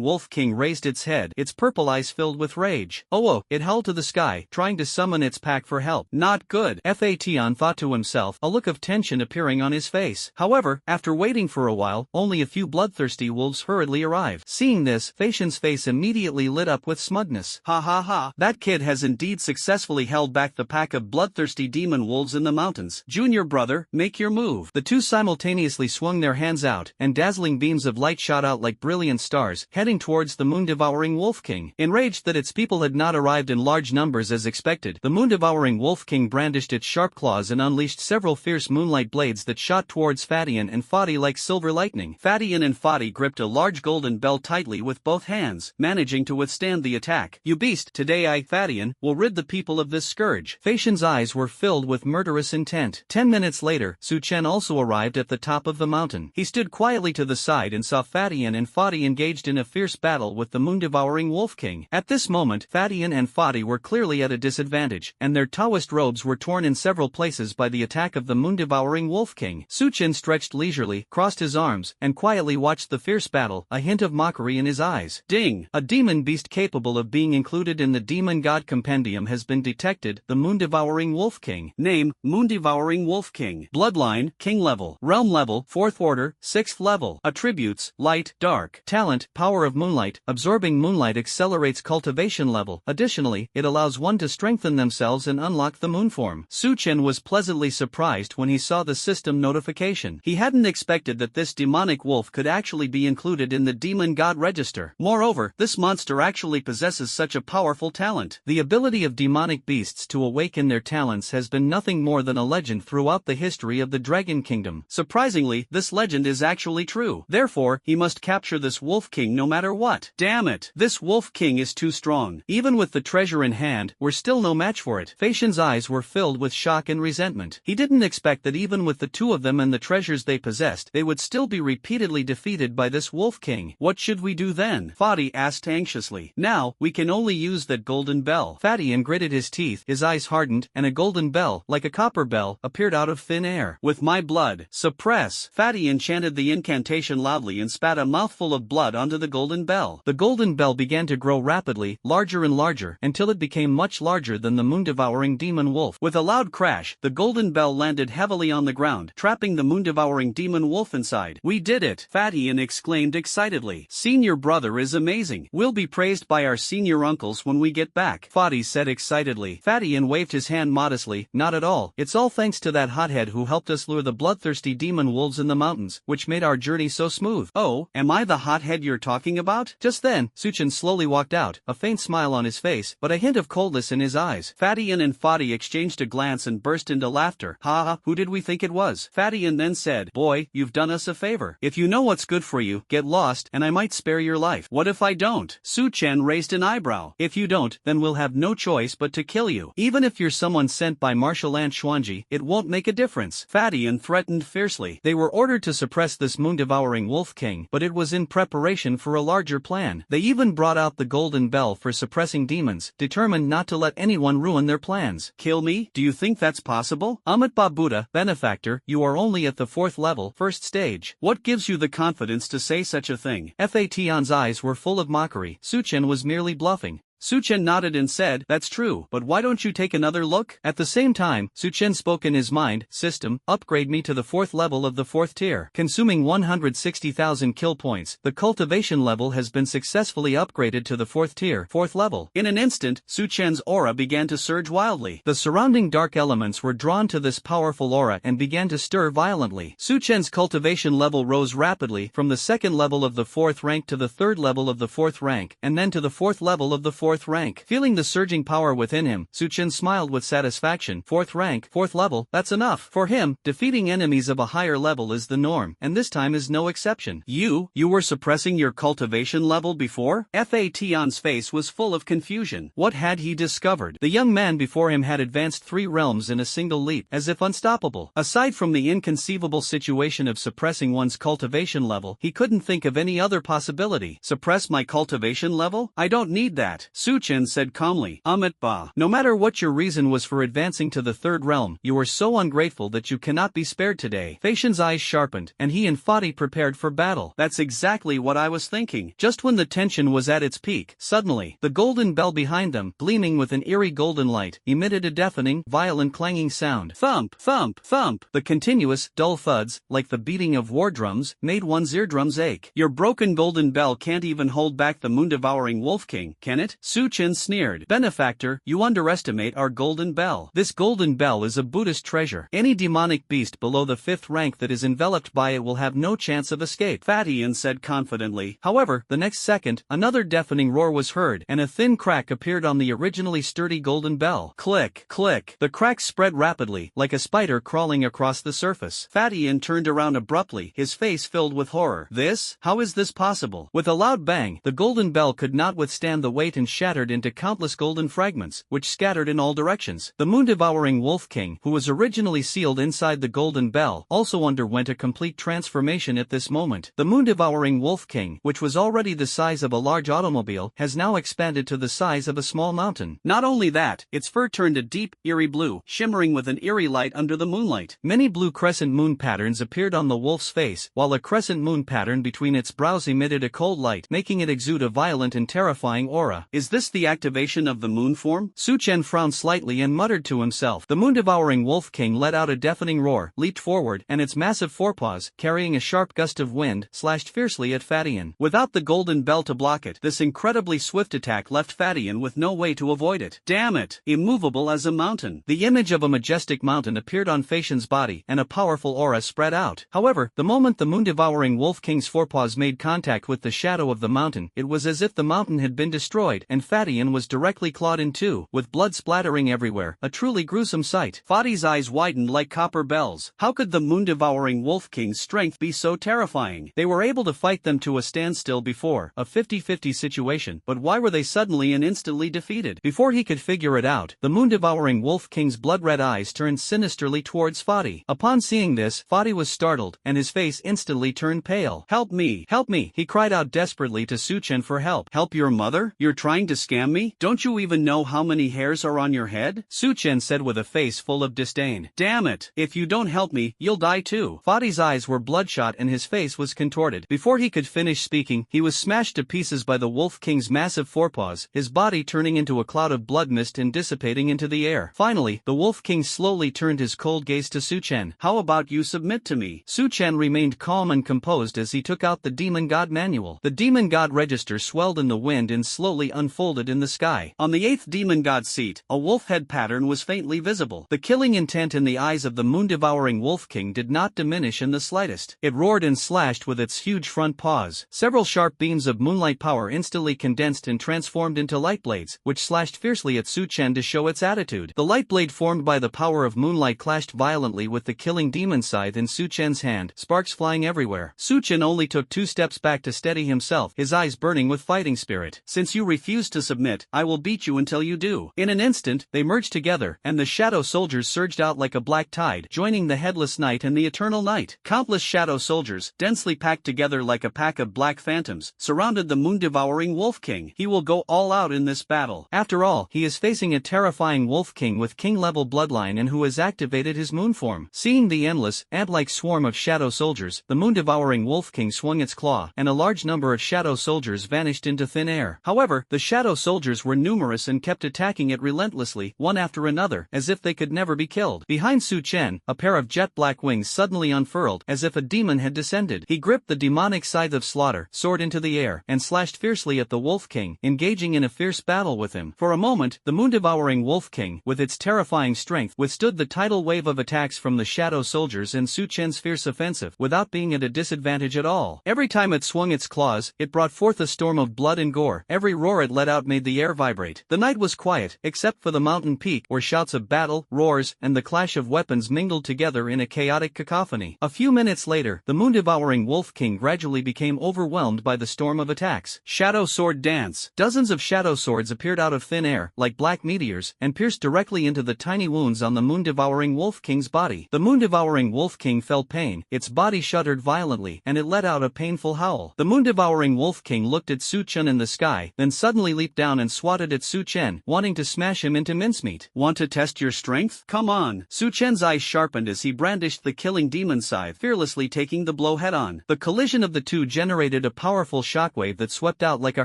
wolf king raised its head, its purple eyes filled with rage. Oh, it howled to the sky, trying to summon its pack for help. Not good, Fa Tian thought to himself, a look of tension appearing on his face. However, after waiting for a while, only a few bloodthirsty wolves hurriedly arrived. Seeing this, Facian's face immediately lit up with smugness. Ha ha ha, that kid has indeed successfully held back the pack of bloodthirsty demon wolves in the mountains. Junior brother, make your move. The two simultaneously swung their hands out, and dazzling beams of light shot out like brilliant stars, heading towards the moon-devouring wolf king. Enraged that its people had not arrived in large numbers as expected, the moon-devouring Wolf King brandished its sharp claws and unleashed several fierce moonlight blades that shot towards Fadian and Fadi like silver lightning. Fadian and Fadi gripped a large golden bell tightly with both hands, managing to withstand the attack. "You beast, today I, Fadian, will rid the people of this scourge." Facian's eyes were filled with murderous intent. 10 minutes later, Su Chen also arrived at the top of the mountain. He stood quietly to the side and saw Fadian and Fadi engaged in a fierce battle with the moon-devouring Wolf King. At this moment, Fadian and Fadi were clearly at a disadvantage, and their Taoist robes were torn in several places by the attack of the moon-devouring Wolf King. Su Chen stretched leisurely, crossed his arms, and quietly watched the fierce battle, a hint of mockery in his eyes. Ding! A demon beast capable of being included in the Demon God Compendium has been detected, the moon-devouring Wolf King. Name, Moon-devouring Wolf King. Bloodline, King level. Realm level, 4th order, 6th level. Attributes, light, dark. Talent, power of moonlight. Absorbing moonlight accelerates cultivation level. Additionally, it allows one to strengthen themselves and unlock the moon form. Su Chen was pleasantly surprised when he saw the system notification. He hadn't expected that this demonic wolf could actually be included in the Demon God Register. Moreover, this monster actually possesses such a powerful talent. The ability of demonic beasts to awaken their talents has been nothing more than a legend throughout the history of the Dragon Kingdom. Surprisingly, this legend is actually true. Therefore, he must capture this Wolf King no matter what. Damn it! This Wolf King is too strong. Even with the treasure in hand, we're still no match for it. Facian's eyes were filled with shock and resentment. He didn't expect that even with the two of them and the treasures they possessed, they would still be repeatedly defeated by this Wolf King. What should we do then? Fadi asked anxiously. Now, we can only use that golden bell. Fadian gritted his teeth, his eyes hardened, and a golden bell, like a copper bell, appeared out of thin air. With my blood, suppress. Fadian chanted the incantation loudly and spat a mouthful of blood onto the golden bell. The golden bell began to grow rapidly, larger and larger, until it became much larger than the moon-devouring demon wolf. With a loud crash, the golden bell landed heavily on the ground, trapping the moon-devouring demon wolf inside. "We did it!" Fadian exclaimed excitedly. "Senior brother is amazing. We'll be praised by our senior uncles when we get back," Fadi said excitedly. Fadian waved his hand modestly. "Not at all. It's all thanks to that hothead who helped us lure the bloodthirsty demon wolves in the mountains, which made our journey so smooth." "Oh, am I the hothead you're talking about?" Just then, Su Chen slowly walked out, a faint smile on his face, but a hint of coldness in his eyes. Fadian and Fadi exchanged a glance and burst into laughter. "Ha ha, who did we think it was?" Fadian then said, "Boy, you've done us a favor. If you know what's good for you, get lost, and I might spare your life." "What if I don't?" Su Chen raised an eyebrow. "If you don't, then we'll have no choice but to kill you. Even if you're someone sent by Martial Ant Xuanji, it won't make a difference." Fadian threatened fiercely. They were ordered to suppress this moon-devouring Wolf King, but it was in preparation for a larger plan. They even brought out the golden bell for suppressing demons, determined not to let anyone ruin their plans. "Kill me? Do you think that's possible?" "Amitabha Buddha, benefactor, you are only at the 4th level, 1st stage. What gives you the confidence to say such a thing?" Fatian's eyes were full of mockery. Su Chen was merely bluffing. Su Chen nodded and said, "That's true, but why don't you take another look?" At the same time, Su Chen spoke in his mind, "System, upgrade me to the 4th level of the 4th tier." Consuming 160,000 kill points, the cultivation level has been successfully upgraded to the 4th tier, 4th level. In an instant, Su Chen's aura began to surge wildly. The surrounding dark elements were drawn to this powerful aura and began to stir violently. Su Chen's cultivation level rose rapidly from the 2nd level of the 4th rank to the 3rd level of the 4th rank, and then to the 4th level of the 4th rank. Feeling the surging power within him, Su Chen smiled with satisfaction. 4th rank, 4th level, that's enough. For him, defeating enemies of a higher level is the norm, and this time is no exception. You were suppressing your cultivation level before?" Fatian's face was full of confusion. What had he discovered? The young man before him had advanced 3 realms in a single leap, as if unstoppable. Aside from the inconceivable situation of suppressing one's cultivation level, he couldn't think of any other possibility. "Suppress my cultivation level? I don't need that." Su Chen said calmly, "Amit Ba, no matter what your reason was for advancing to the 3rd realm, you are so ungrateful that you cannot be spared today." Facian's eyes sharpened, and he and Fadi prepared for battle. "That's exactly what I was thinking." Just when the tension was at its peak, suddenly, the golden bell behind them, gleaming with an eerie golden light, emitted a deafening, violent clanging sound. Thump, thump, thump. The continuous, dull thuds, like the beating of war drums, made one's eardrums ache. "Your broken golden bell can't even hold back the moon-devouring Wolf King, can it?" Su Chen sneered. Benefactor, you underestimate our golden bell. This golden bell is a Buddhist treasure. Any demonic beast below the 5th rank that is enveloped by it will have no chance of escape, Fatian said confidently. However, the next second, another deafening roar was heard, and a thin crack appeared on the originally sturdy golden bell. Click, click. The crack spread rapidly, like a spider crawling across the surface. Fatian turned around abruptly, his face filled with horror. This? How is this possible? With a loud bang, the golden bell could not withstand the weight and shattered into countless golden fragments, which scattered in all directions. The moon-devouring Wolf King, who was originally sealed inside the golden bell, also underwent a complete transformation at this moment. The moon-devouring Wolf King, which was already the size of a large automobile, has now expanded to the size of a small mountain. Not only that, its fur turned a deep, eerie blue, shimmering with an eerie light under the moonlight. Many blue crescent moon patterns appeared on the wolf's face, while a crescent moon pattern between its brows emitted a cold light, making it exude a violent and terrifying aura. Is this the activation of the moon form? Su Chen frowned slightly and muttered to himself. The moon-devouring Wolf King let out a deafening roar, leaped forward, and its massive forepaws, carrying a sharp gust of wind, slashed fiercely at Fatian. Without the golden bell to block it, this incredibly swift attack left Fatian with no way to avoid it. Damn it! Immovable as a mountain. The image of a majestic mountain appeared on Fatian's body, and a powerful aura spread out. However, the moment the moon-devouring Wolf King's forepaws made contact with the shadow of the mountain, it was as if the mountain had been destroyed, and Fatian was directly clawed in two, with blood splattering everywhere, a truly gruesome sight. Fati's eyes widened like copper bells. How could the moon-devouring Wolf King's strength be so terrifying? They were able to fight them to a standstill before, a 50-50 situation, but why were they suddenly and instantly defeated? Before he could figure it out, the moon-devouring Wolf King's blood-red eyes turned sinisterly towards Fati. Upon seeing this, Fati was startled, and his face instantly turned pale. Help me! Help me! He cried out desperately to Su Chen for help. Help your mother? You're trying to scam me? Don't you even know how many hairs are on your head? Su Chen said with a face full of disdain. Damn it! If you don't help me, you'll die too. Fati's eyes were bloodshot and his face was contorted. Before he could finish speaking, he was smashed to pieces by the Wolf King's massive forepaws, his body turning into a cloud of blood mist and dissipating into the air. Finally, the Wolf King slowly turned his cold gaze to Su Chen. How about you submit to me? Su Chen remained calm and composed as he took out the Demon God manual. The Demon God register swelled in the wind and slowly unfolded in the sky. On the 8th Demon God seat, a wolf head pattern was faintly visible. The killing intent in the eyes of the moon-devouring Wolf King did not diminish in the slightest. It roared and slashed with its huge front paws. Several sharp beams of moonlight power instantly condensed and transformed into light blades, which slashed fiercely at Su Chen to show its attitude. The light blade formed by the power of moonlight clashed violently with the killing demon scythe in Su Chen's hand, sparks flying everywhere. Su Chen only took 2 steps back to steady himself, his eyes burning with fighting spirit. Since you refuse to submit, I will beat you until you do. In an instant, they merged together, and the shadow soldiers surged out like a black tide, joining the headless knight and the eternal night. Countless shadow soldiers, densely packed together like a pack of black phantoms, surrounded the moon-devouring Wolf King. He will go all out in this battle. After all, he is facing a terrifying Wolf King with king-level bloodline and who has activated his moon form. Seeing the endless, ant-like swarm of shadow soldiers, the moon-devouring Wolf King swung its claw, and a large number of shadow soldiers vanished into thin air. However, the shadow soldiers were numerous and kept attacking it relentlessly, one after another, as if they could never be killed. Behind Su Chen, a pair of jet-black wings suddenly unfurled, as if a demon had descended. He gripped the demonic scythe of slaughter, soared into the air, and slashed fiercely at the Wolf King, engaging in a fierce battle with him. For a moment, the moon-devouring Wolf King, with its terrifying strength, withstood the tidal wave of attacks from the shadow soldiers and Su Chen's fierce offensive, without being at a disadvantage at all. Every time it swung its claws, it brought forth a storm of blood and gore. Every roar it let out made the air vibrate. The night was quiet, except for the mountain peak, where shouts of battle, roars, and the clash of weapons mingled together in a chaotic cacophony. A few minutes later, the moon-devouring Wolf King gradually became overwhelmed by the storm of attacks. Shadow Sword Dance. Dozens of shadow swords appeared out of thin air, like black meteors, and pierced directly into the tiny wounds on the moon-devouring Wolf King's body. The moon-devouring Wolf King felt pain, its body shuddered violently, and it let out a painful howl. The moon-devouring Wolf King looked at Su Chen in the sky, then suddenly leaped down and swatted at Su Chen, wanting to smash him into mincemeat. Want to test your strength? Come on. Su Chen's eyes sharpened as he brandished the killing demon scythe, fearlessly taking the blow head-on. The collision of the two generated a powerful shockwave that swept out like a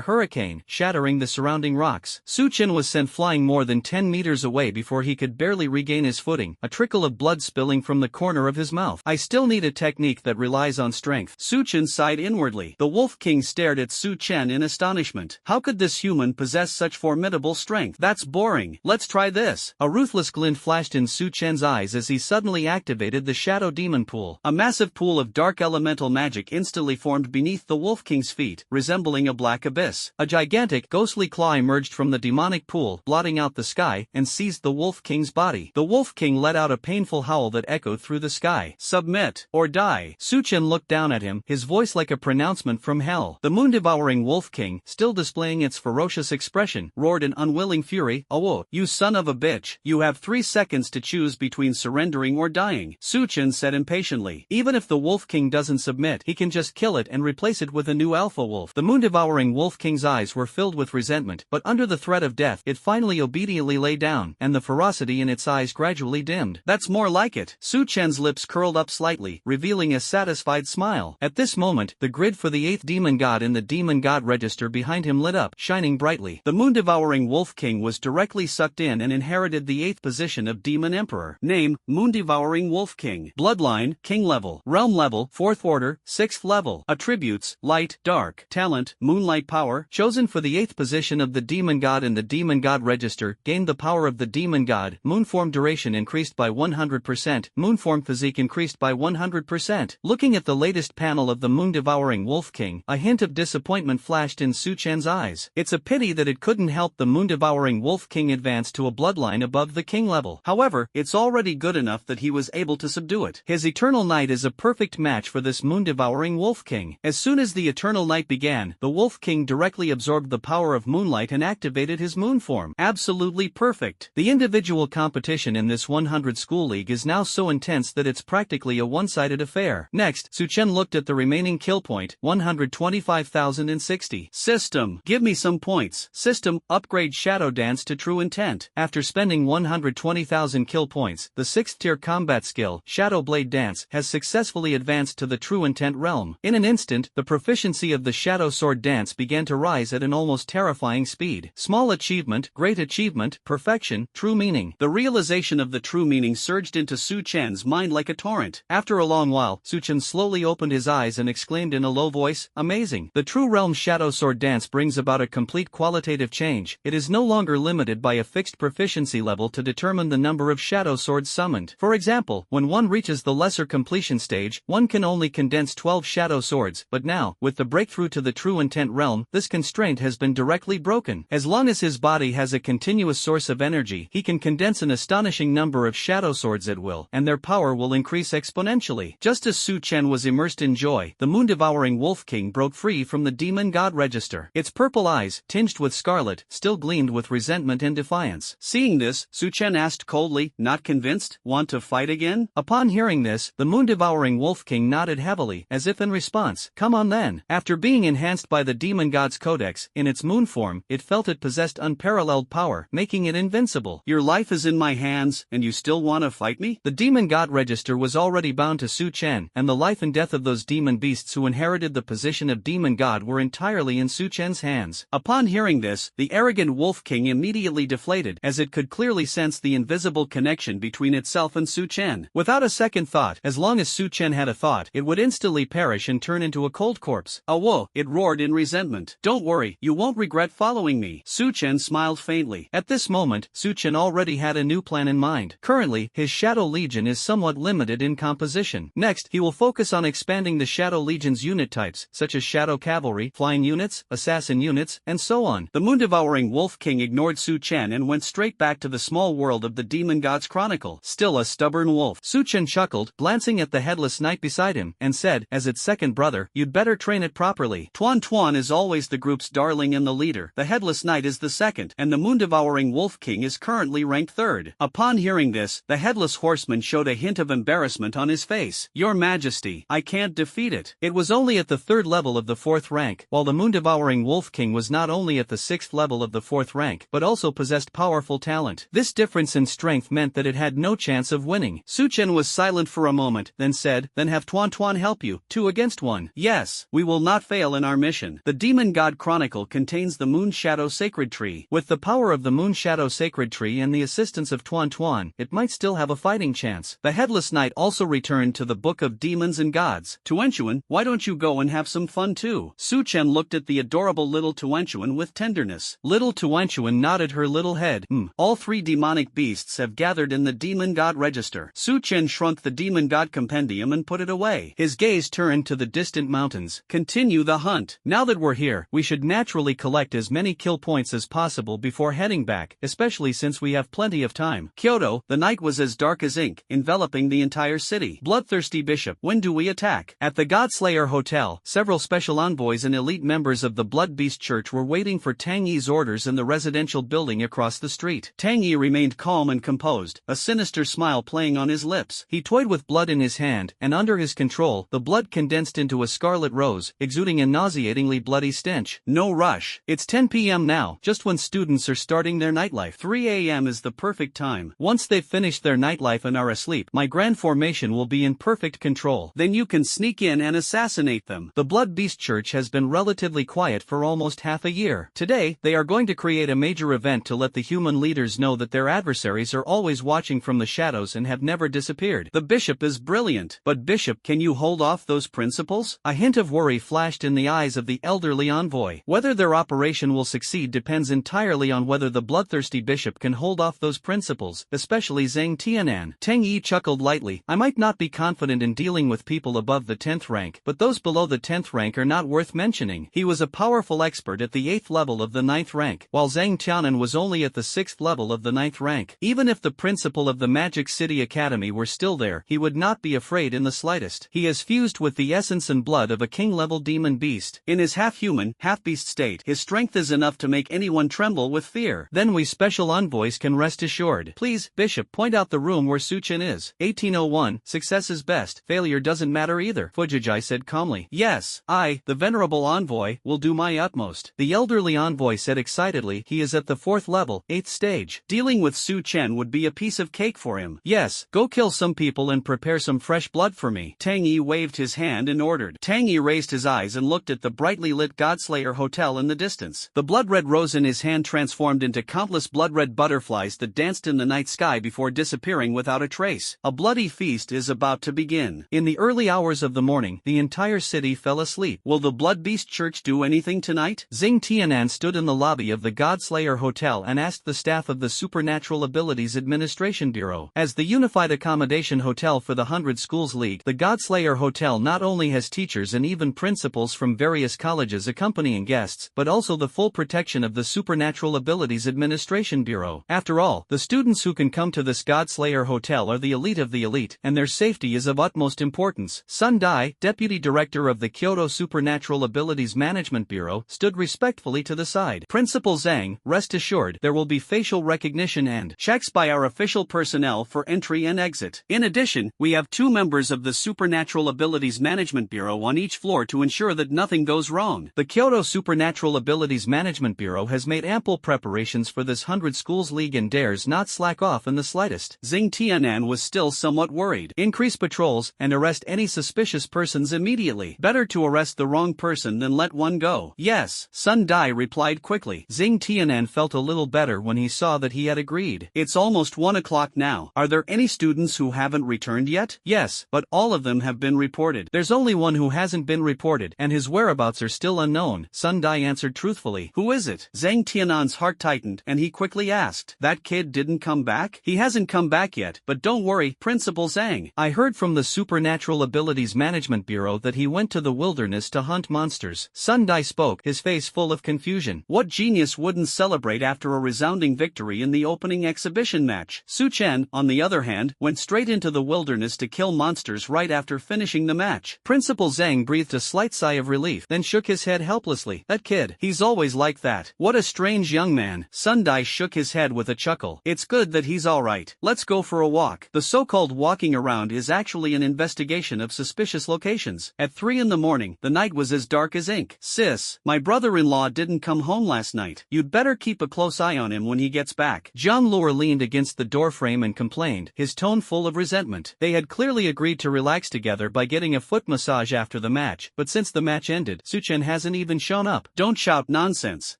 hurricane, shattering the surrounding rocks. Su Chen was sent flying more than 10 meters away before he could barely regain his footing, a trickle of blood spilling from the corner of his mouth. I still need a technique that relies on strength. Su Chen sighed inwardly. The Wolf King stared at Su Chen in astonishment. How could this human human possess such formidable strength? That's boring. Let's try this. A ruthless glint flashed in Su Chen's eyes as he suddenly activated the Shadow Demon Pool. A massive pool of dark elemental magic instantly formed beneath the Wolf King's feet, resembling a black abyss. A gigantic, ghostly claw emerged from the demonic pool, blotting out the sky, and seized the Wolf King's body. The Wolf King let out a painful howl that echoed through the sky. Submit, or die. Su Chen looked down at him, his voice like a pronouncement from hell. The moon-devouring Wolf King, still displaying its ferocious expression, roared in unwilling fury, "Oh, you son of a bitch, you have 3 seconds to choose between surrendering or dying." Su Chen said impatiently. Even if the Wolf King doesn't submit, he can just kill it and replace it with a new alpha wolf. The moon-devouring Wolf King's eyes were filled with resentment, but under the threat of death, it finally obediently lay down, and the ferocity in its eyes gradually dimmed. That's more like it. Su Chen's lips curled up slightly, revealing a satisfied smile. At this moment, the grid for the 8th demon god in the demon god register behind him lit up, shining brightly. The moon-devouring Wolf King was directly sucked in and inherited the 8th position of Demon Emperor. Name, Moon-devouring Wolf King. Bloodline, King level. Realm level, 4th order, 6th level. Attributes, light, dark. Talent, moonlight power. Chosen for the 8th position of the demon god in the demon god register, gained the power of the demon god. Moonform duration increased by 100%, moonform physique increased by 100%. Looking at the latest panel of the moon-devouring Wolf King, a hint of disappointment flashed in Su Chen's eyes. It's a pity that it couldn't help the moon-devouring Wolf King advance to a bloodline above the king level. However, it's already good enough that he was able to subdue it. His Eternal Night is a perfect match for this moon-devouring Wolf King. As soon as the Eternal Night began, the Wolf King directly absorbed the power of moonlight and activated his moon form. Absolutely perfect. The individual competition in this 100 school league is now so intense that it's practically a one-sided affair. Next, Su Chen looked at the remaining kill point, 125,060. System, give me some points. System, upgrade Shadow Dance to True Intent. After spending 120,000 kill points, the 6th tier combat skill, Shadow Blade Dance, has successfully advanced to the True Intent realm. In an instant, the proficiency of the Shadow Sword Dance began to rise at an almost terrifying speed. Small achievement, great achievement, perfection, true meaning. The realization of the true meaning surged into Su Chen's mind like a torrent. After a long while, Su Chen slowly opened his eyes and exclaimed in a low voice, "Amazing. The True Realm Shadow Sword Dance brings about a complete qualitative change. It is no longer limited by a fixed proficiency level to determine the number of shadow swords summoned. For example, when one reaches the lesser completion stage, one can only condense 12 shadow swords, but now, with the breakthrough to the True Intent realm, this constraint has been directly broken. As long as his body has a continuous source of energy, he can condense an astonishing number of shadow swords at will, and their power will increase exponentially." Just as Su Chen was immersed in joy, the moon-devouring Wolf King broke free from the demon god register. Its purple eyes, tinged with scarlet, still gleamed with resentment and defiance. Seeing this, Su Chen asked coldly, "Not convinced? Want to fight again?" Upon hearing this, the moon-devouring Wolf King nodded heavily, as if in response. "Come on then." After being enhanced by the demon god's codex, in its moon form, it felt it possessed unparalleled power, making it invincible. "Your life is in my hands, and you still want to fight me?" The demon god register was already bound to Su Chen, and the life and death of those demon beasts who inherited the position of demon god were entirely in Su Chen's hands. Upon hearing this, the arrogant Wolf King immediately deflated, as it could clearly sense the invisible connection between itself and Su Chen. Without a second thought, as long as Su Chen had a thought, it would instantly perish and turn into a cold corpse. "Oh, it roared in resentment. "Don't worry, you won't regret following me." Su Chen smiled faintly. At this moment, Su Chen already had a new plan in mind. Currently, his Shadow Legion is somewhat limited in composition. Next, he will focus on expanding the Shadow Legion's unit types, such as Shadow Cavalry, Flying Units, Assassin Units, and so on. The moon-devouring Wolf King ignored Su Chen and went straight back to the small world of the Demon God's Chronicle. Still a stubborn wolf. Su Chen chuckled, glancing at the headless knight beside him, and said, as its second brother, "You'd better train it properly. Tuan Tuan is always the group's darling and the leader. The headless knight is the second, and the moon-devouring Wolf King is currently ranked third." Upon hearing this, the headless horseman showed a hint of embarrassment on his face. "Your Majesty, I can't defeat it. It was only at the 3rd level of the 4th rank, while the moon-devouring Wolf King was not only at the 6th level of the 4th rank, but also possessed powerful talent. This difference in strength meant that it had no chance of winning." Su Chen was silent for a moment, then said, "Then have Tuan Tuan help you, 2 against 1. Yes, we will not fail in our mission. The Demon God Chronicle contains the Moon Shadow Sacred Tree. With the power of the Moon Shadow Sacred Tree and the assistance of Tuan Tuan, it might still have a fighting chance." The headless knight also returned to the Book of Demons and Gods. "Tuan Tuan, why don't you go and have some fun too?" Su Chen looked at the adorable little Tuan Tuan Tuanchuan with tenderness. Little Tuanchuan nodded her little head. All three demonic beasts have gathered in the demon god register. Su Chen shrunk the demon god compendium and put it away. His gaze turned to the distant mountains. Continue the hunt. Now that we're here, we should naturally collect as many kill points as possible before heading back, especially since we have plenty of time. Kyoto, the night was as dark as ink, enveloping the entire city. Bloodthirsty Bishop, when do we attack? At the Godslayer Hotel, several special envoys and elite members of the Blood Beast Church were waiting for Tang Yi's orders in the residential building across the street. Tang Yi remained calm and composed, a sinister smile playing on his lips. He toyed with blood in his hand, and under his control, the blood condensed into a scarlet rose, exuding a nauseatingly bloody stench. No rush. It's 10 p.m. now, just when students are starting their nightlife. 3 a.m. is the perfect time. Once they've finished their nightlife and are asleep, my grand formation will be in perfect control. Then you can sneak in and assassinate them. The Blood Beast Church has been relatively quiet for almost half a year. Today, they are going to create a major event to let the human leaders know that their adversaries are always watching from the shadows and have never disappeared. The bishop is brilliant. But Bishop, can you hold off those principals? A hint of worry flashed in the eyes of the elderly envoy. Whether their operation will succeed depends entirely on whether the bloodthirsty bishop can hold off those principals, especially Zhang Tianan. Tang Yi chuckled lightly. I might not be confident in dealing with people above the 10th rank, but those below the 10th rank are not worth mentioning. He was a powerful expert at the 8th level of the 9th rank, while Zhang Tianan was only at the 6th level of the 9th rank. Even if the principal of the Magic City Academy were still there, he would not be afraid in the slightest. He is fused with the essence and blood of a king-level demon beast. In his half-human, half-beast state, his strength is enough to make anyone tremble with fear. Then we special envoys can rest assured. Please, Bishop, point out the room where Su Chen is. 1801, success is best, failure doesn't matter either, Fujijai said calmly. Yes, I, the venerable envoy, will do my utmost. The elderly envoy said excitedly. He is at the 4th level, 8th stage. Dealing with Su Chen would be a piece of cake for him. Yes, go kill some people and prepare some fresh blood for me. Tang Yi waved his hand and ordered. Tang Yi raised his eyes and looked at the brightly lit Godslayer Hotel in the distance. The blood-red rose in his hand transformed into countless blood-red butterflies that danced in the night sky before disappearing without a trace. A bloody feast is about to begin. In the early hours of the morning, the entire city fell asleep. Will the Blood Beast Church do anything tonight? Xing Tianan stood in the lobby of the Godslayer Hotel and asked the staff of the Supernatural Abilities Administration Bureau. As the unified accommodation hotel for the 100 Schools League, the Godslayer Hotel not only has teachers and even principals from various colleges accompanying guests, but also the full protection of the Supernatural Abilities Administration Bureau. After all, the students who can come to this Godslayer Hotel are the elite of the elite, and their safety is of utmost importance. Sun Dai, deputy director of the Kyoto Supernatural Abilities Management Bureau, stood respectfully to the side. Principal Zhang, rest assured, there will be facial recognition and checks by our official personnel for entry and exit. In addition, we have 2 members of the Supernatural Abilities Management Bureau on each floor to ensure that nothing goes wrong. The Kyoto Supernatural Abilities Management Bureau has made ample preparations for this 100 Schools League and dares not slack off in the slightest. Xing Tianan was still somewhat worried. Increase patrols and arrest any suspicious persons immediately. Better to arrest the wrong person than let one go. Yes, Sun Dai replied quickly. Xing Tianan felt a little better when he saw that he had agreed. It's almost 1 o'clock now. Are there any students who haven't returned yet? Yes, but all of them have been reported. There's only one who hasn't been reported, and his whereabouts are still unknown, Sun Dai answered truthfully. Who is it? Zhang Tianan's heart tightened, and he quickly asked. That kid didn't come back? He hasn't come back yet, but don't worry, Principal Zhang. I heard from the Supernatural Abilities Management Bureau that he went to the wilderness to hunt monsters. Sun Dai spoke, his face full of confusion. What genius wouldn't celebrate after a resounding victory in the opening exhibition match? Su Chen, on the other hand, went straight into the wilderness to kill monsters right after finishing the match. Principal Zhang breathed a slight sigh of relief, then shook his head helplessly. That kid, he's always like that. What a strange young man. Sun Dai shook his head with a chuckle. It's good that he's alright. Let's go for a walk. The so-called walking around is actually an investigation of suspicious locations. At 3 in the morning, the night was as dark as ink. Sis, my brother-in-law didn't come home last night. You'd better keep a close eye on him when he gets back. Zhang Luo leaned against the doorframe and complained, his tone full of resentment. They had clearly agreed to relax together by getting a foot massage after the match, but since the match ended, Su Chen hasn't even shown up. Don't shout nonsense.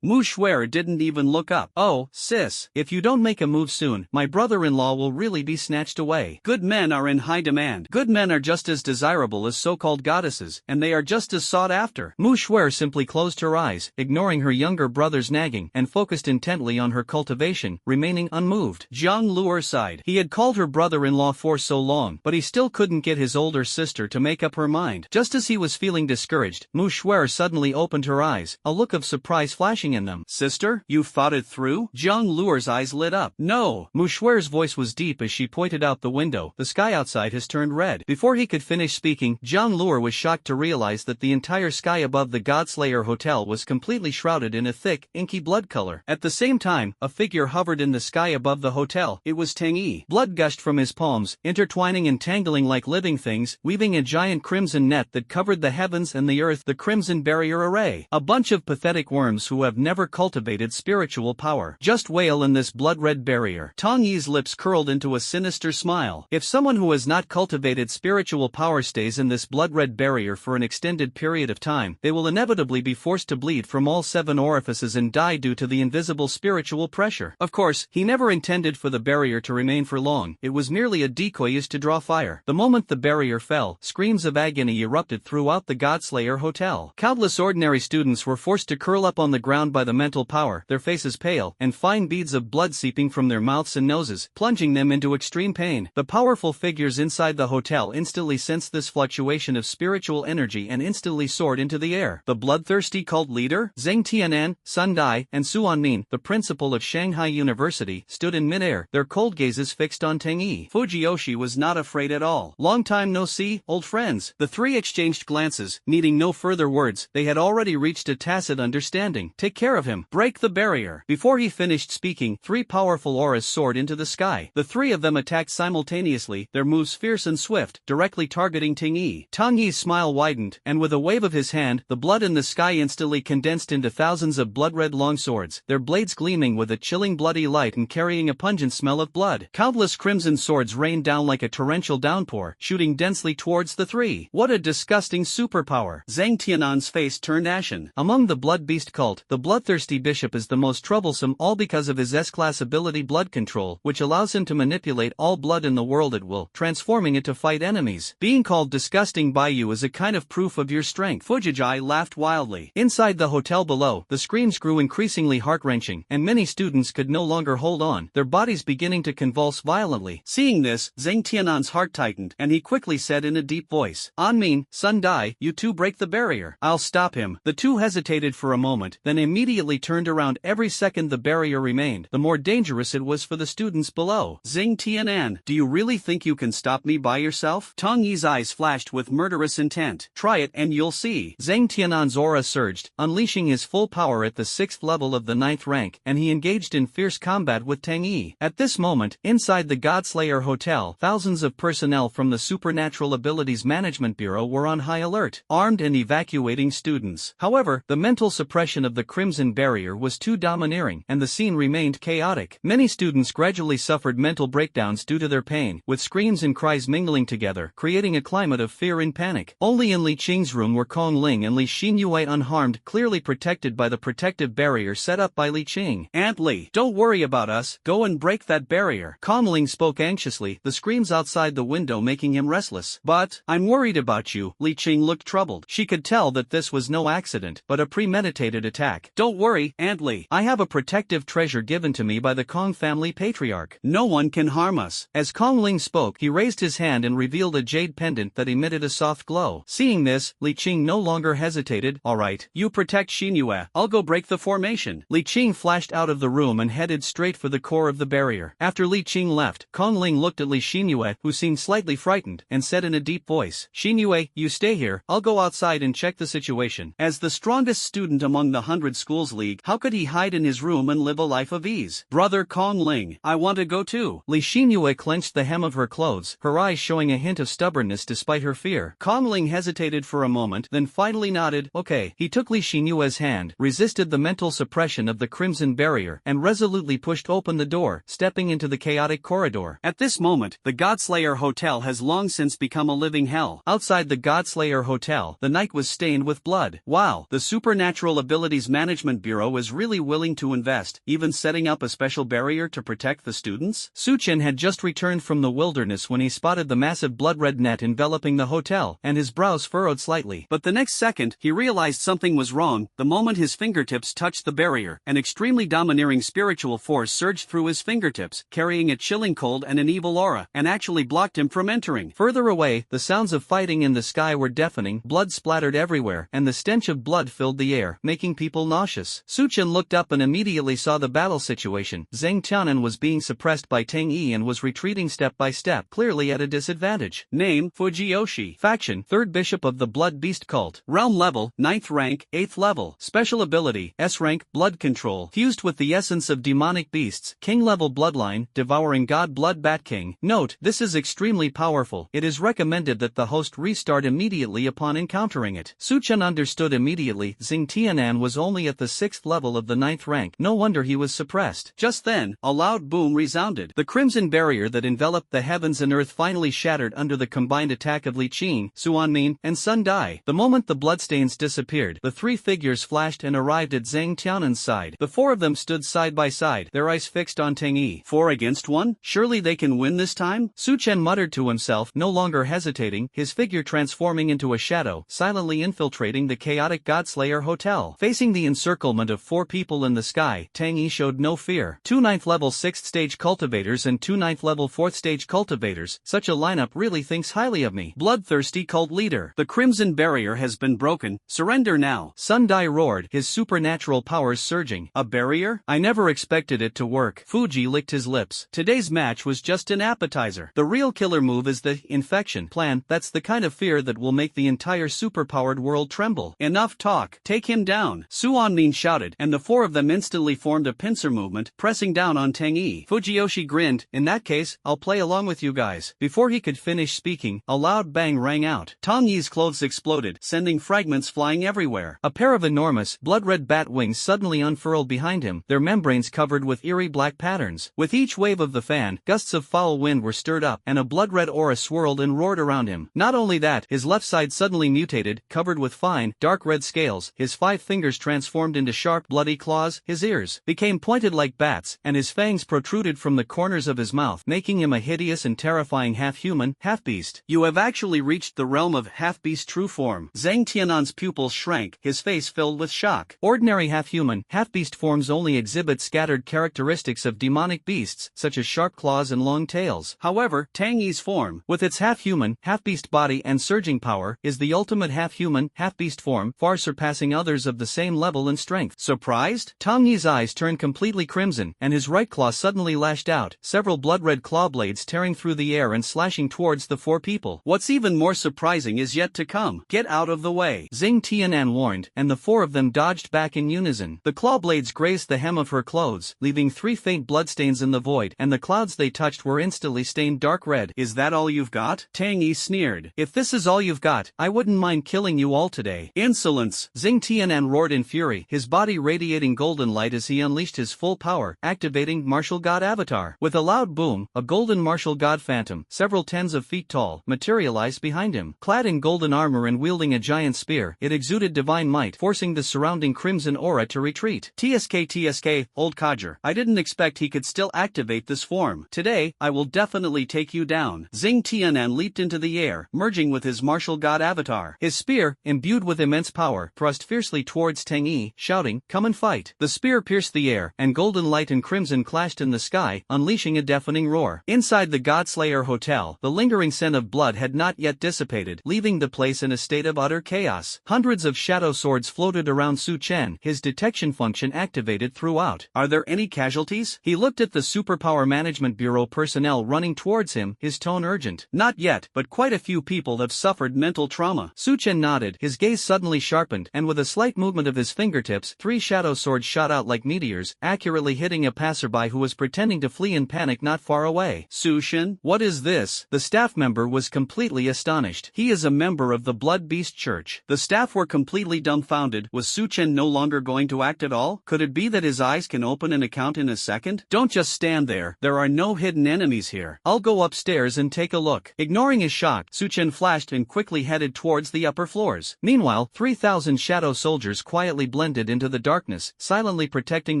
Mu Shuer didn't even look up. Oh, sis, if you don't make a move soon, my brother-in-law will really be snatched away. Good men are in high demand. Good men are just as desirable as so-called goddesses, and they are just as sought after. Mu Shuer simply closed her eyes, ignoring ignoring her younger brother's nagging and focused intently on her cultivation, remaining unmoved. Jiang Luer sighed. He had called her brother-in-law for so long, but he still couldn't get his older sister to make up her mind. Just as he was feeling discouraged, Mu Shuer suddenly opened her eyes, a look of surprise flashing in them. Sister, you fought it through? Jiang Luer's eyes lit up. No. Mu Shuer's voice was deep as she pointed out the window. The sky outside has turned red. Before he could finish speaking, Jiang Luer was shocked to realize that the entire sky above the Godslayer Hotel was completely shrouded in a thick, inky blood color. At the same time, a figure hovered in the sky above the hotel. It was Tang Yi. Blood gushed from his palms, intertwining and tangling like living things, weaving a giant crimson net that covered the heavens and the earth, the Crimson Barrier Array. A bunch of pathetic worms who have never cultivated spiritual power just wail in this blood-red barrier. Tang Yi's lips curled into a sinister smile. If someone who has not cultivated spiritual power stays in this blood-red barrier for an extended period of time, they will inevitably be forced to bleed from all 7 orifices and die due to the invisible spiritual pressure. Of course, he never intended for the barrier to remain for long. It was merely a decoy used to draw fire. The moment the barrier fell, screams of agony erupted throughout the Godslayer Hotel. Countless ordinary students were forced to curl up on the ground by the mental power, their faces pale, and fine beads of blood seeping from their mouths and noses, plunging them into extreme pain. The powerful figures inside the hotel instantly sensed this fluctuation of spiritual energy and instantly soared into the air. The bloodthirsty cult leader, Zheng Tianan, Sun Dai, and Su Anmin, the principal of Shanghai University, stood in midair, their cold gazes fixed on Tang Yi. Fujiyoshi was not afraid at all. Long time no see, old friends. The three exchanged glances, needing no further words. They had already reached a tacit understanding. Take care of him. Break the barrier. Before he finished speaking, 3 powerful auras soared into the sky. The 3 of them attacked simultaneously, their moves fierce and swift, directly targeting Tang Yi. Tang Yi's smile widened, and with a wave of his hand, the blood in the sky instantly condensed into thousands of blood-red longswords, their blades gleaming with a chilling bloody light and carrying a pungent smell of blood. Countless crimson swords rained down like a torrential downpour, shooting densely towards the 3. What a disgusting superpower. Zhang Tianan's face turned ashen. Among the blood beast cult, the bloodthirsty bishop is the most troublesome, all because of his S-class ability blood control, which allows him to manipulate all blood in the world at will, transforming it to fight enemies. Being called disgusting by you is a kind of proof of your strength. Fujijai laughed wildly. Inside the hotel below, the screams grew increasingly heart-wrenching, and many students could no longer hold on, their bodies beginning to convulse violently. Seeing this, Zhang Tianan's heart tightened, and he quickly said in a deep voice, Anmin, Sun Dai, you two break the barrier. I'll stop him. The two hesitated for a moment, then immediately turned around. Every second the barrier remained, the more dangerous it was for the students below. Zhang Tianan, do you really think you can stop me by yourself? Tang Yi's eyes flashed with murderous intent. Try it and you'll see. Zhang Tianan's aura surged, unleashing his full power at the 6th level of the 9th rank, and he engaged in fierce combat with Tang Yi. At this moment, inside the Godslayer Hotel, thousands of personnel from the Supernatural Abilities Management Bureau were on high alert, armed and evacuating students. However, the mental suppression of the Crimson Barrier was too domineering, and the scene remained chaotic. Many students gradually suffered mental breakdowns due to their pain, with screams and cries mingling together, creating a climate of fear and panic. Only in Li Qing's room were Kong Ling and Li Xinyue unharmed, clearly protected by the protective barrier set up by Li Qing. Aunt Li, don't worry about us, go and break that barrier. Kong Ling spoke anxiously, the screams outside the window making him restless. But, I'm worried about you. Li Qing looked troubled. She could tell that this was no accident, but a premeditated attack. Don't worry, Aunt Li. I have a protective treasure given to me by the Kong family patriarch. No one can harm us. As Kong Ling spoke, he raised his hand and revealed a jade pendant that emitted a soft glow. Seeing this, Li Qing no longer hesitated. Alright, you protect Xinyue. I'll go break the formation. Li Qing flashed out of the room and headed straight for the core of the barrier. After Li Qing left, Kong Ling looked at Li Xinyue, who seemed slightly frightened, and said in a deep voice, Xinyue, you stay here, I'll go outside and check the situation. As the strongest student among the 100 Schools League, how could he hide in his room and live a life of ease? Brother Kong Ling, I want to go too. Li Xinyue clenched the hem of her clothes, her eyes showing a hint of stubbornness despite her fear. Kong Ling hesitated for a moment, then finally nodded. Okay. He took Li Xinyue's hand, resisted the mental suppression of the Crimson Barrier, and resolutely pushed open the door, stepping into the chaotic corridor. At this moment, the Godslayer Hotel has long since become a living hell. Outside the Godslayer Hotel, the night was stained with blood. Wow, the Supernatural Abilities Management Bureau is really willing to invest, even setting up a special barrier to protect the students? Su Chen had just returned from the wilderness when he spotted the massive blood-red net enveloping the hotel, and his brows furrowed slightly. But the next second, he realized something was wrong. The moment his fingertips touched the barrier, an extremely domineering spiritual force surged through his fingertips, carrying a chilling cold and an evil aura, and actually blocked him from entering. Further away, the sounds of fighting in the sky were deafening, blood splattered everywhere, and the stench of blood filled the air, making people nauseous. Su Chen looked up and immediately saw the battle situation. Zhang Tianan was being suppressed by Tang Yi and was retreating step by step, clearly at a disadvantage. Name, Fujiyoshi. Faction, 3rd Bishop of the Blood Beast Cult. Realm level, 9th rank, 8th level. Special ability, S rank, blood control. Fused with the essence of demonic beasts. King level bloodline, devouring god blood bat king. Note, this is extremely powerful. It is recommended that the host restart immediately upon encountering it. Su Chen understood immediately. Zhang Tianan was only at the 6th level of the 9th rank. No wonder he was suppressed. Just then, a loud boom resounded. The crimson barrier that enveloped the heavens and earth finally shattered under the combined attack of Li Qing, Suanmin, and Sun Dai. The moment the bloodstains disappeared, the 3 figures flashed and arrived at Zhang Tianan's side. The 4 of them stood side by side, their eyes fixed on Tang Yi. 4 against 1? Surely they can win this time? Su Chen muttered to himself, no longer hesitating, his figure transforming into a shadow, silently infiltrating the chaotic Godslayer hotel. Facing the encirclement of 4 people in the sky, Tang Yi showed no fear. 2 9th level 6th stage cultivators and 2 9th level 4th stage cultivators. Such a lineup really thinks highly of me. Bloodthirsty cult leader. The crimson barrier has been broken. Surrender now. Sun Dai roared, his supernatural powers surging. A barrier? I never expected it to work. Fuji licked his lips. Today's match was just an appetizer. The real killer move is the infection plan. That's the kind of fear that will make the entire superpowered world tremble. Enough talk. Take him down. Su Anmin shouted, and the 4 of them instantly formed a pincer movement, pressing down on Tang Yi. Fujiyoshi grinned. In that case, I'll play along with you guys. Before he could finish speaking, a loud bang rang out. Tang Yi's clothes exploded, sending fragments flying everywhere. A pair of enormous, blood-red bat wings suddenly unfurled behind him, their membranes covered with eerie black patterns. With each wave of the fan, gusts of foul wind were stirred up, and a blood-red aura swirled and roared around him. Not only that, his left side suddenly mutated, covered with fine, dark red scales, his 5 fingers transformed into sharp, bloody claws, his ears became pointed like bats, and his fangs protruded from the corners of his mouth, making him a hideous and terrifying half-human, half-beast. You have actually reached the realm of half-beast true form. Zhang Tianan's pupils shrank, his face filled with shock. Ordinary half-human, half-beast forms only exhibit scattered characteristics of demonic beasts, such as sharp claws and long tails. However, Tang Yi's form, with its half-human, half-beast body and surging power, is the ultimate half-human, half-beast form, far surpassing others of the same level and strength. Surprised? Tang Yi's eyes turned completely crimson, and his right claw suddenly lashed out, several blood-red claw blades tearing through the air and slashing towards the 4 people. What's even more surprising is yet to come. Get out of the way. Zhang Tianan warned, and the 4 of them dodged back in unison. The claw blades grazed the hem of her clothes, leaving 3 faint bloodstains in the void, and the clouds they touched were instantly stained dark red. Is that all you've got? Tang Yi sneered. If this is all you've got, I wouldn't mind killing you all today. Insolence! Zhang Tianan roared in fury, his body radiating golden light as he unleashed his full power, activating Martial God Avatar. With a loud boom, a golden martial god phantom, several tens of feet tall, materialized behind him. Clad in golden armor and wielding a giant spear, it exuded divine might, forcing the surrounding crimson aura to retreat. TSK, old codger. I didn't expect he could still activate this form. Today, I will definitely take you down. Zhang Tianan leaped into the air, merging with his martial god avatar. His spear, imbued with immense power, thrust fiercely towards Tang Yi, shouting, "Come and fight." The spear pierced the air, and golden light and crimson clashed in the sky, unleashing a deafening roar. Inside the Godslayer Hotel, the lingering scent of blood had not yet dissipated, leaving the place in a state of utter chaos. Hundreds of shadow swords floated around Su Chen, his detection function activated throughout. Are there any casualties? He looked at the Superpower Management Bureau personnel running towards him, his tone urgent. Not yet, but quite a few people have suffered mental trauma. Su Chen nodded, his gaze suddenly sharpened, and with a slight movement of his fingertips, 3 shadow swords shot out like meteors, accurately hitting a passerby who was pretending to flee in panic not far away. Su Chen, what is this? The staff member was completely astonished. He is a member of the Blood Beast Church. The staff were completely dumbfounded. Was Su Chen no longer going to act at all? Could it be that his eyes can open an account in a second? Don't just stand there. There are no hidden enemies here. I'll go upstairs and take a look. Ignoring his shock, Su Chen flashed and quickly headed towards the upper floors. Meanwhile, 3,000 shadow soldiers quietly blended into the darkness, silently protecting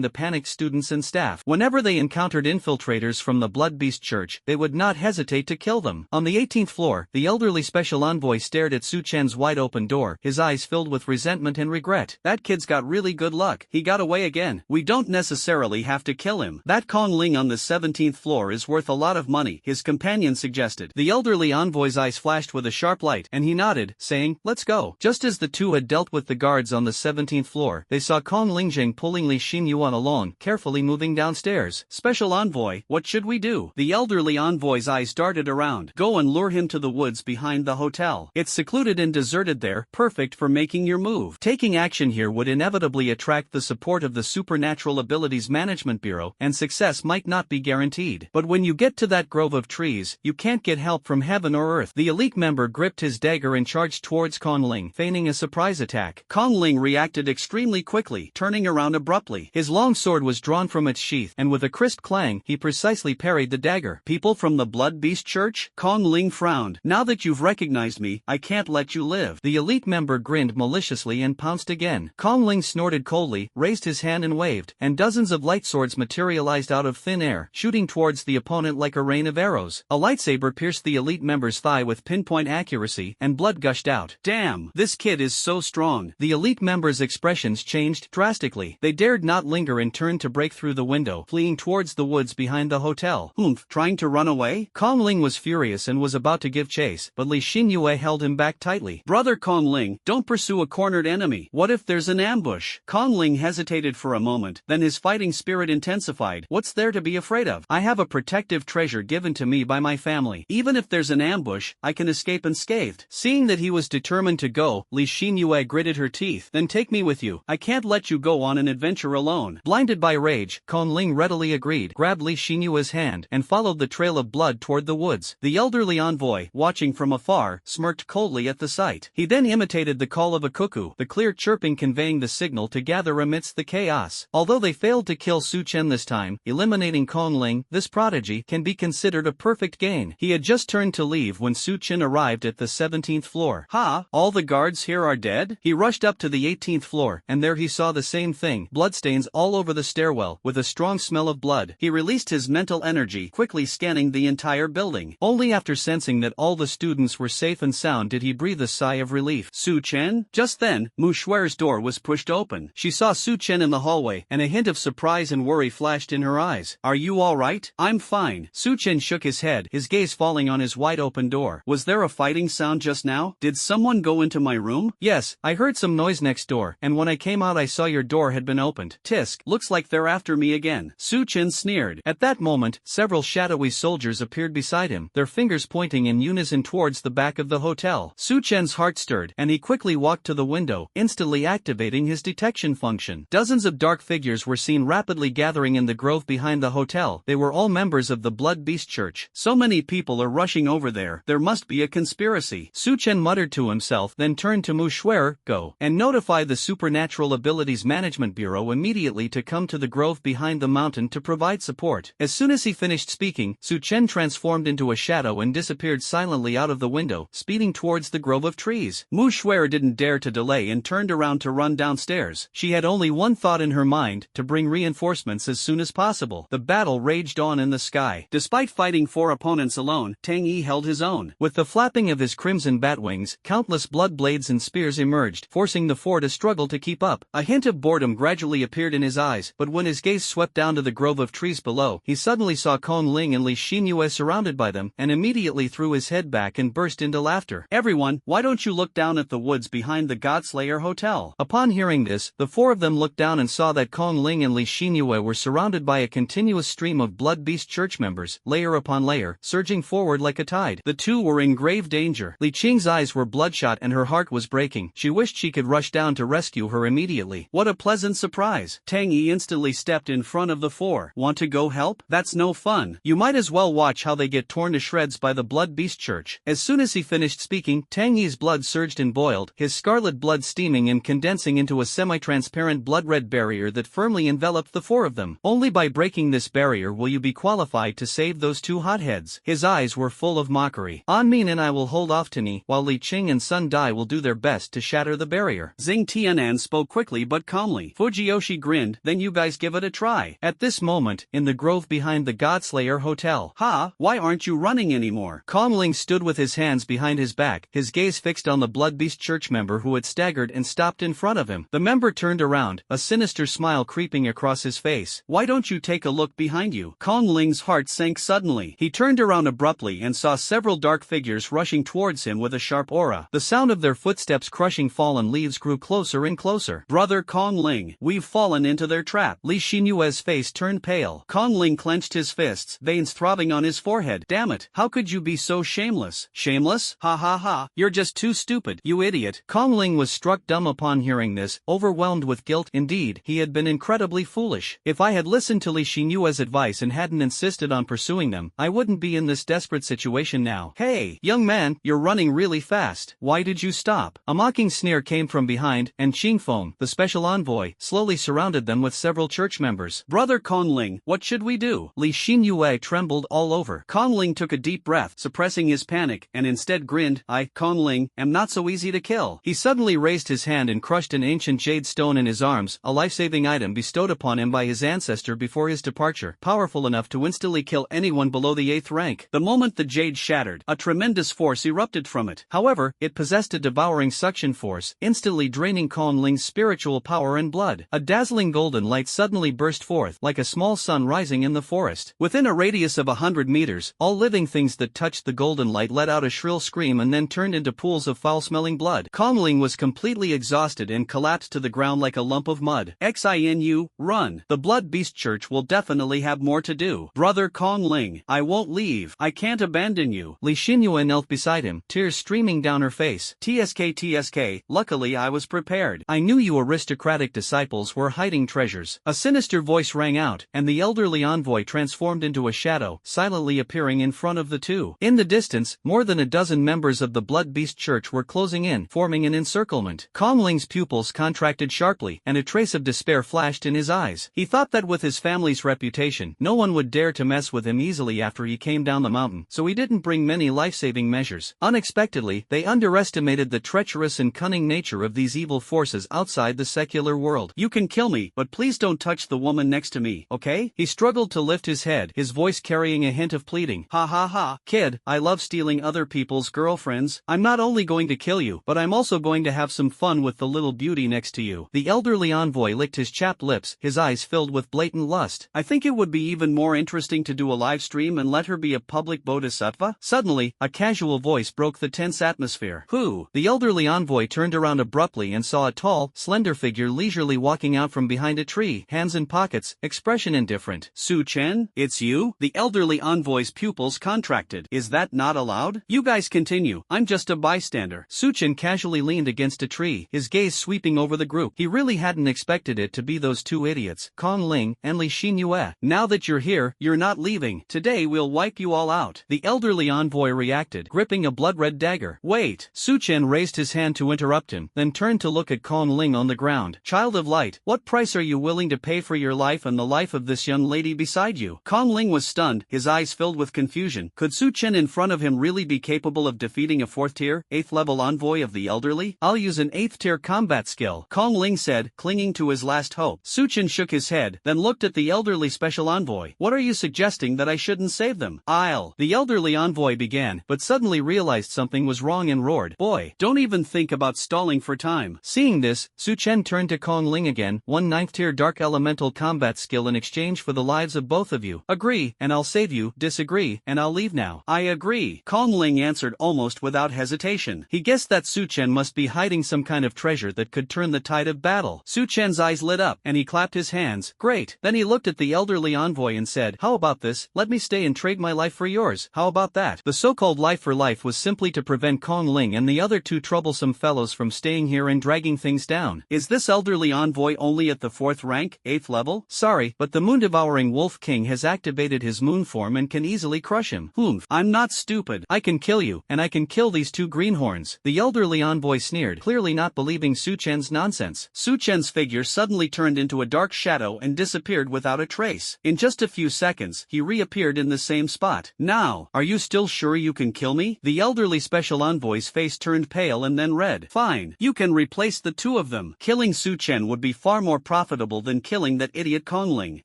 the panicked students and staff. Whenever they encountered infiltrators from the Blood Beast Church, they would not hesitate to kill them. On the 18th floor, the elderly special envoy stared at Su Chen's wide-open door, his eyes filled with resentment and regret. regret. That kid's got really good luck. He got away again. We don't necessarily have to kill him. That Kong Ling on the 17th floor is worth a lot of money, his companion suggested. The elderly envoy's eyes flashed with a sharp light, and he nodded, saying, let's go. Just as the two had dealt with the guards on the 17th floor, they saw Kong Lingjing pulling Li Xinyuan along, carefully moving downstairs. Special envoy, what should we do? The elderly envoy's eyes darted around. Go and lure him to the woods behind the hotel. It's secluded and deserted there, perfect for making your move. Taking action here would inevitably attract the support of the Supernatural Abilities Management Bureau, and success might not be guaranteed. But when you get to that grove of trees, you can't get help from heaven or earth. The elite member gripped his dagger and charged towards Kong Ling, feigning a surprise attack. Kong Ling reacted extremely quickly, turning around abruptly. His long sword was drawn from its sheath, and with a crisp clang, he precisely parried the dagger. People from the Blood Beast Church? Kong Ling frowned. Now that you've recognized me, I can't let you live. The elite member grinned maliciously and pounced again. Kong Ling snorted coldly, raised his hand and waved, and dozens of light swords materialized out of thin air, shooting towards the opponent like a rain of arrows. A lightsaber pierced the elite member's thigh with pinpoint accuracy, and blood gushed out. Damn, this kid is so strong. The elite member's expressions changed drastically. They dared not linger and turned to break through the window, fleeing towards the woods behind the hotel. Humph, trying to run away? Kong Ling was furious and was about to give chase, but Li Xinyue held him back tightly. Brother Kong Ling, don't pursue a cornered enemy. What if there's an ambush? Kong Ling hesitated for a moment, then his fighting spirit intensified. What's there to be afraid of? I have a protective treasure given to me by my family. Even if there's an ambush, I can escape unscathed. Seeing that he was determined to go, Li Xinyue gritted her teeth. Then take me with you. I can't let you go on an adventure alone. Blinded by rage, Kong Ling readily agreed, grabbed Li Xinyue's hand, and followed the trail of blood toward the woods. The elderly envoy, watching from afar, smirked coldly at the sight. He then imitated the call of a cuckoo, the clear chirping conveying the signal to gather amidst the chaos. Although they failed to kill Su Chen this time, eliminating Kong Ling, this prodigy can be considered a perfect gain. He had just turned to leave when Su Chen arrived at the 17th floor. Ha! All the guards here are dead? He rushed up to the 18th floor, and there he saw the same thing, bloodstains all over the stairwell, with a strong smell of blood. He released his mental energy, quickly scanning the entire building. Only after sensing that all the students were safe and sound did he breathe a sigh of relief. Su Chen? Just then, Mu Shuer's door was pushed open. She saw Su Chen in the hallway, and a hint of surprise and worry flashed in her eyes. Are you all right? I'm fine. Su Chen shook his head, his gaze falling on his wide-open door. Was there a fighting sound just now? Did someone go into my room? Yes, I heard some noise next door, and when I came out I saw your door had been opened. Tisk, looks like they're after me again. Su Chen sneered. At that moment, several shadowy soldiers appeared beside him, their fingers pointing in unison towards the back of the hotel. Su Chen's heart stirred, and he quickly walked to the window, instantly activating his detection function. Dozens of dark figures were seen rapidly gathering in the grove behind the hotel. They were all members of the Blood Beast Church. So many people are rushing over there. There must be a conspiracy. Su Chen muttered to himself, then turned to Mu Shuer. Go and notify the Supernatural Abilities Management Bureau immediately to come to the grove behind the mountain to provide support. As soon as he finished speaking, Su Chen transformed into a shadow and disappeared silently out of the window, speeding towards the grove of trees. Mu Shuer didn't dare to delay and turned around to run downstairs. She had only one thought in her mind, to bring reinforcements as soon as possible. The battle raged on in the sky. Despite fighting 4 opponents alone, Tang Yi held his own. With the flapping of his crimson bat wings, countless blood blades and spears emerged, forcing the 4 to struggle to keep up. A hint of boredom gradually appeared in his eyes, but when his gaze swept down to the grove of trees below, he suddenly saw Kong Ling and Li Xinyue surrounded by them, and immediately threw his head back and burst into laughter. Everyone, why don't you look down at the woods behind the Godslayer Hotel? Upon hearing this, the 4 of them looked down and saw that Kong Ling and Li Xinyue were surrounded by a continuous stream of Blood Beast Church members, layer upon layer, surging forward like a tide. The 2 were in grave danger. Li Qing's eyes were bloodshot and her heart was breaking. She wished she could rush down to rescue her immediately. What a pleasant surprise. Tang Yi instantly stepped in front of the 4. Want to go help? That's no fun. You might as well watch how they get torn to shreds by the Blood Beast Church. As soon as he finished speaking, Tang Yi's blood surged and boiled, his scarlet blood steaming and condensing into a semi-transparent blood-red barrier that firmly enveloped the 4 of them. Only by breaking this barrier will you be qualified to save those 2 hotheads. His eyes were full of mockery. An Min and I will hold off Tani, while Li Qing and Sun Dai will do their best to shatter the barrier. Xing Tianan spoke quickly but calmly. Fujiyoshi grinned, then you guys give it a try. At this moment, in the grove behind the Godslayer Hotel. Ha, why aren't you running anymore? Kong Ling stood with his hands behind his back, his gaze fixed on the Blood Beast Church member who had staggered and stopped in front of him. The member turned around, a sinister smile creeping across his face. "Why don't you take a look behind you?" Kong Ling's heart sank suddenly. He turned around abruptly and saw several dark figures rushing towards him with a sharp aura. The sound of their footsteps crushing fallen leaves grew closer and closer. "Brother Kong Ling, we've fallen into their trap." Li Xinyue's face turned pale. Kong Ling clenched his fists, veins throbbing on his forehead. "Damn it, how could you be so shameless?" "Shameless? Ha ha ha, you're just too stupid, you idiot." Kong Ling was struck dumb upon hearing this, overwhelmed with guilt. Indeed, he had been incredibly foolish. If I had listened to Li Xinyue's advice and hadn't insisted on pursuing them, I wouldn't be in this desperate situation now. "Hey, young man, you're running really fast. Why did you stop?" A mocking sneer came from behind, and Qingfeng, the special envoy, slowly surrounded them with several church members. "Brother Kong Ling, what should we do?" Li Xinyue trembled all over. Kong Ling took a deep breath, suppressing his panic, and instead grinned. "I, Kong Ling, am not so easy to kill." He suddenly raised his hand and crushed an ancient jade stone in his arms, a life-saving item bestowed upon him by his ancestor before his departure, powerful enough to instantly kill anyone below the 8th rank. The moment the jade shattered, a tremendous force erupted from it. However, it possessed a devouring suction force, instantly draining Kong Ling's spiritual power and blood. A dazzling golden light suddenly burst forth, like a small sun rising in the forest. Within a radius of 100 meters, all living things that touched the golden light let out a shrill scream and then turned into pools of foul-smelling blood. Kong Ling was completely exhausted and collapsed to the ground like a lump of mud. "Xinu, run. The Blood Beast Church will definitely have more to do." "Brother Kong Ling, I won't leave. I can't abandon you." Li Xinyue knelt beside him, tears streaming down her face. TSK, luckily I was prepared. I knew you aristocratic disciples were hiding treasures." A sinister voice rang out, and the elderly envoy transformed into a shadow, silently appearing in front of the two. In the distance, more than a dozen members of the Blood Beast Church were closing in, forming an encirclement. Kong Ling's pupils contracted sharply, and a trace of despair flashed in his eyes. He thought that with his family's reputation, no one would dare to mess with him easily after he came down the mountain, so he didn't bring many life-saving measures. Unexpectedly, they underestimated the treacherous and cunning nature of these evil forces outside the secular world. "You can kill me, but please don't touch the woman next to me, okay?" He struggled to lift his head, his voice carrying a hint of pleading. "Ha ha ha, kid, I love stealing other people's girlfriends. I'm not only going to kill you, but I'm also going to have some fun with the little beauty next to you." The elderly envoy licked his chapped lips, his eyes filled with blatant lust. "I think it would be even more interesting to do a live stream and let her be a public bodhisattva." Suddenly, a casual voice broke the tense atmosphere. "Who?" The elderly envoy turned around abruptly and saw a tall, slender figure leisurely walking out from behind a tree, hands in pockets, expression indifferent. "Su Chen, it's you?" The elderly envoy's pupils contracted. "Is that not allowed?" "You guys continue, I'm just a bystander." Su Chen casually leaned against a tree, his gaze sweeping over the group. He really hadn't expected it to be those two idiots, Kong Ling and Li Xinyue. "Now that you're here, you're not leaving. Today we'll wipe you all out." The elderly envoy reacted, gripping a blood-red dagger. "Wait." Su Chen raised his hand to interrupt him, then turned to look at Kong Ling on the ground. "Child of light, what price are you willing to pay for your life and the life of this young lady beside you?" Kong Ling was stunned, his eyes filled with confusion. Could Su Chen in front of him really be capable of defeating a 4th-tier, 8th-level envoy of the elderly? "I'll use an 8th-tier combat skill," Kong Ling said, clinging to his last hope. Su Chen shook his head, then looked at the elderly special envoy. "What are you suggesting, that I shouldn't save them?" The elderly envoy began, but suddenly realized something was wrong and roared, "Boy, don't even think about stalling for time." Seeing this, Su Chen turned to Kong Ling again. "One 9th-tier dark elemental combat skill in exchange for the lives of both of you. Agree, and I'll save you. Disagree, and I'll leave now." "I agree," Kong Ling answered almost without hesitation. He guessed that Su Chen must be hiding some kind of treasure that could turn the tide of battle. Su Chen's eyes lit up, and he clapped his hands. "Great." Then he looked at the elderly envoy and said, "How about this? Let me stay and trade my life for yours. How about that?" The so-called life for life was simply to prevent Kong Ling and the other two troublesome fellows from staying here and dragging things down. "Is this elderly envoy only at the 4th rank, 8th level?" "Sorry, but the moon-devouring Wolf King has activated his moon form and can easily crush him." "Humph, I'm not stupid. I can kill you, and I can kill these two greenhorns." The elderly envoy sneered, clearly not believing Su Chen's nonsense. Su Chen's figure suddenly turned into a dark shadow and disappeared without a trace. In just a few seconds, he reappeared in the same spot. "Now, are you still sure you can kill me?" The elderly special envoy's face turned pale and then red. "Fine, you can replace the two of them. Killing Su Chen would be far more profitable than killing that idiot Kong Ling.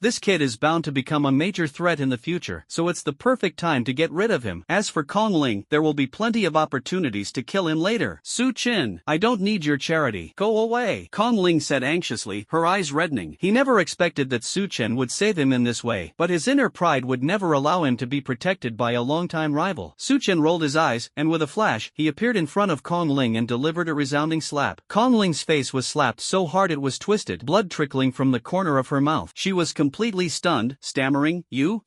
This kid is bound to become a major threat in the future, so it's the perfect time to get rid of him. As for Kong Ling, there will be plenty of opportunities to kill him later." "Su Chen, I don't need your your charity. Go away, Kong Ling said anxiously, her eyes reddening. He never expected that Su Chen would save him in this way, but his inner pride would never allow him to be protected by a longtime rival. Su Chen rolled his eyes, and with a flash, he appeared in front of Kong Ling and delivered a resounding slap. Kong Ling's face was slapped so hard it was twisted, blood trickling from the corner of her mouth. She was completely stunned, stammering, you,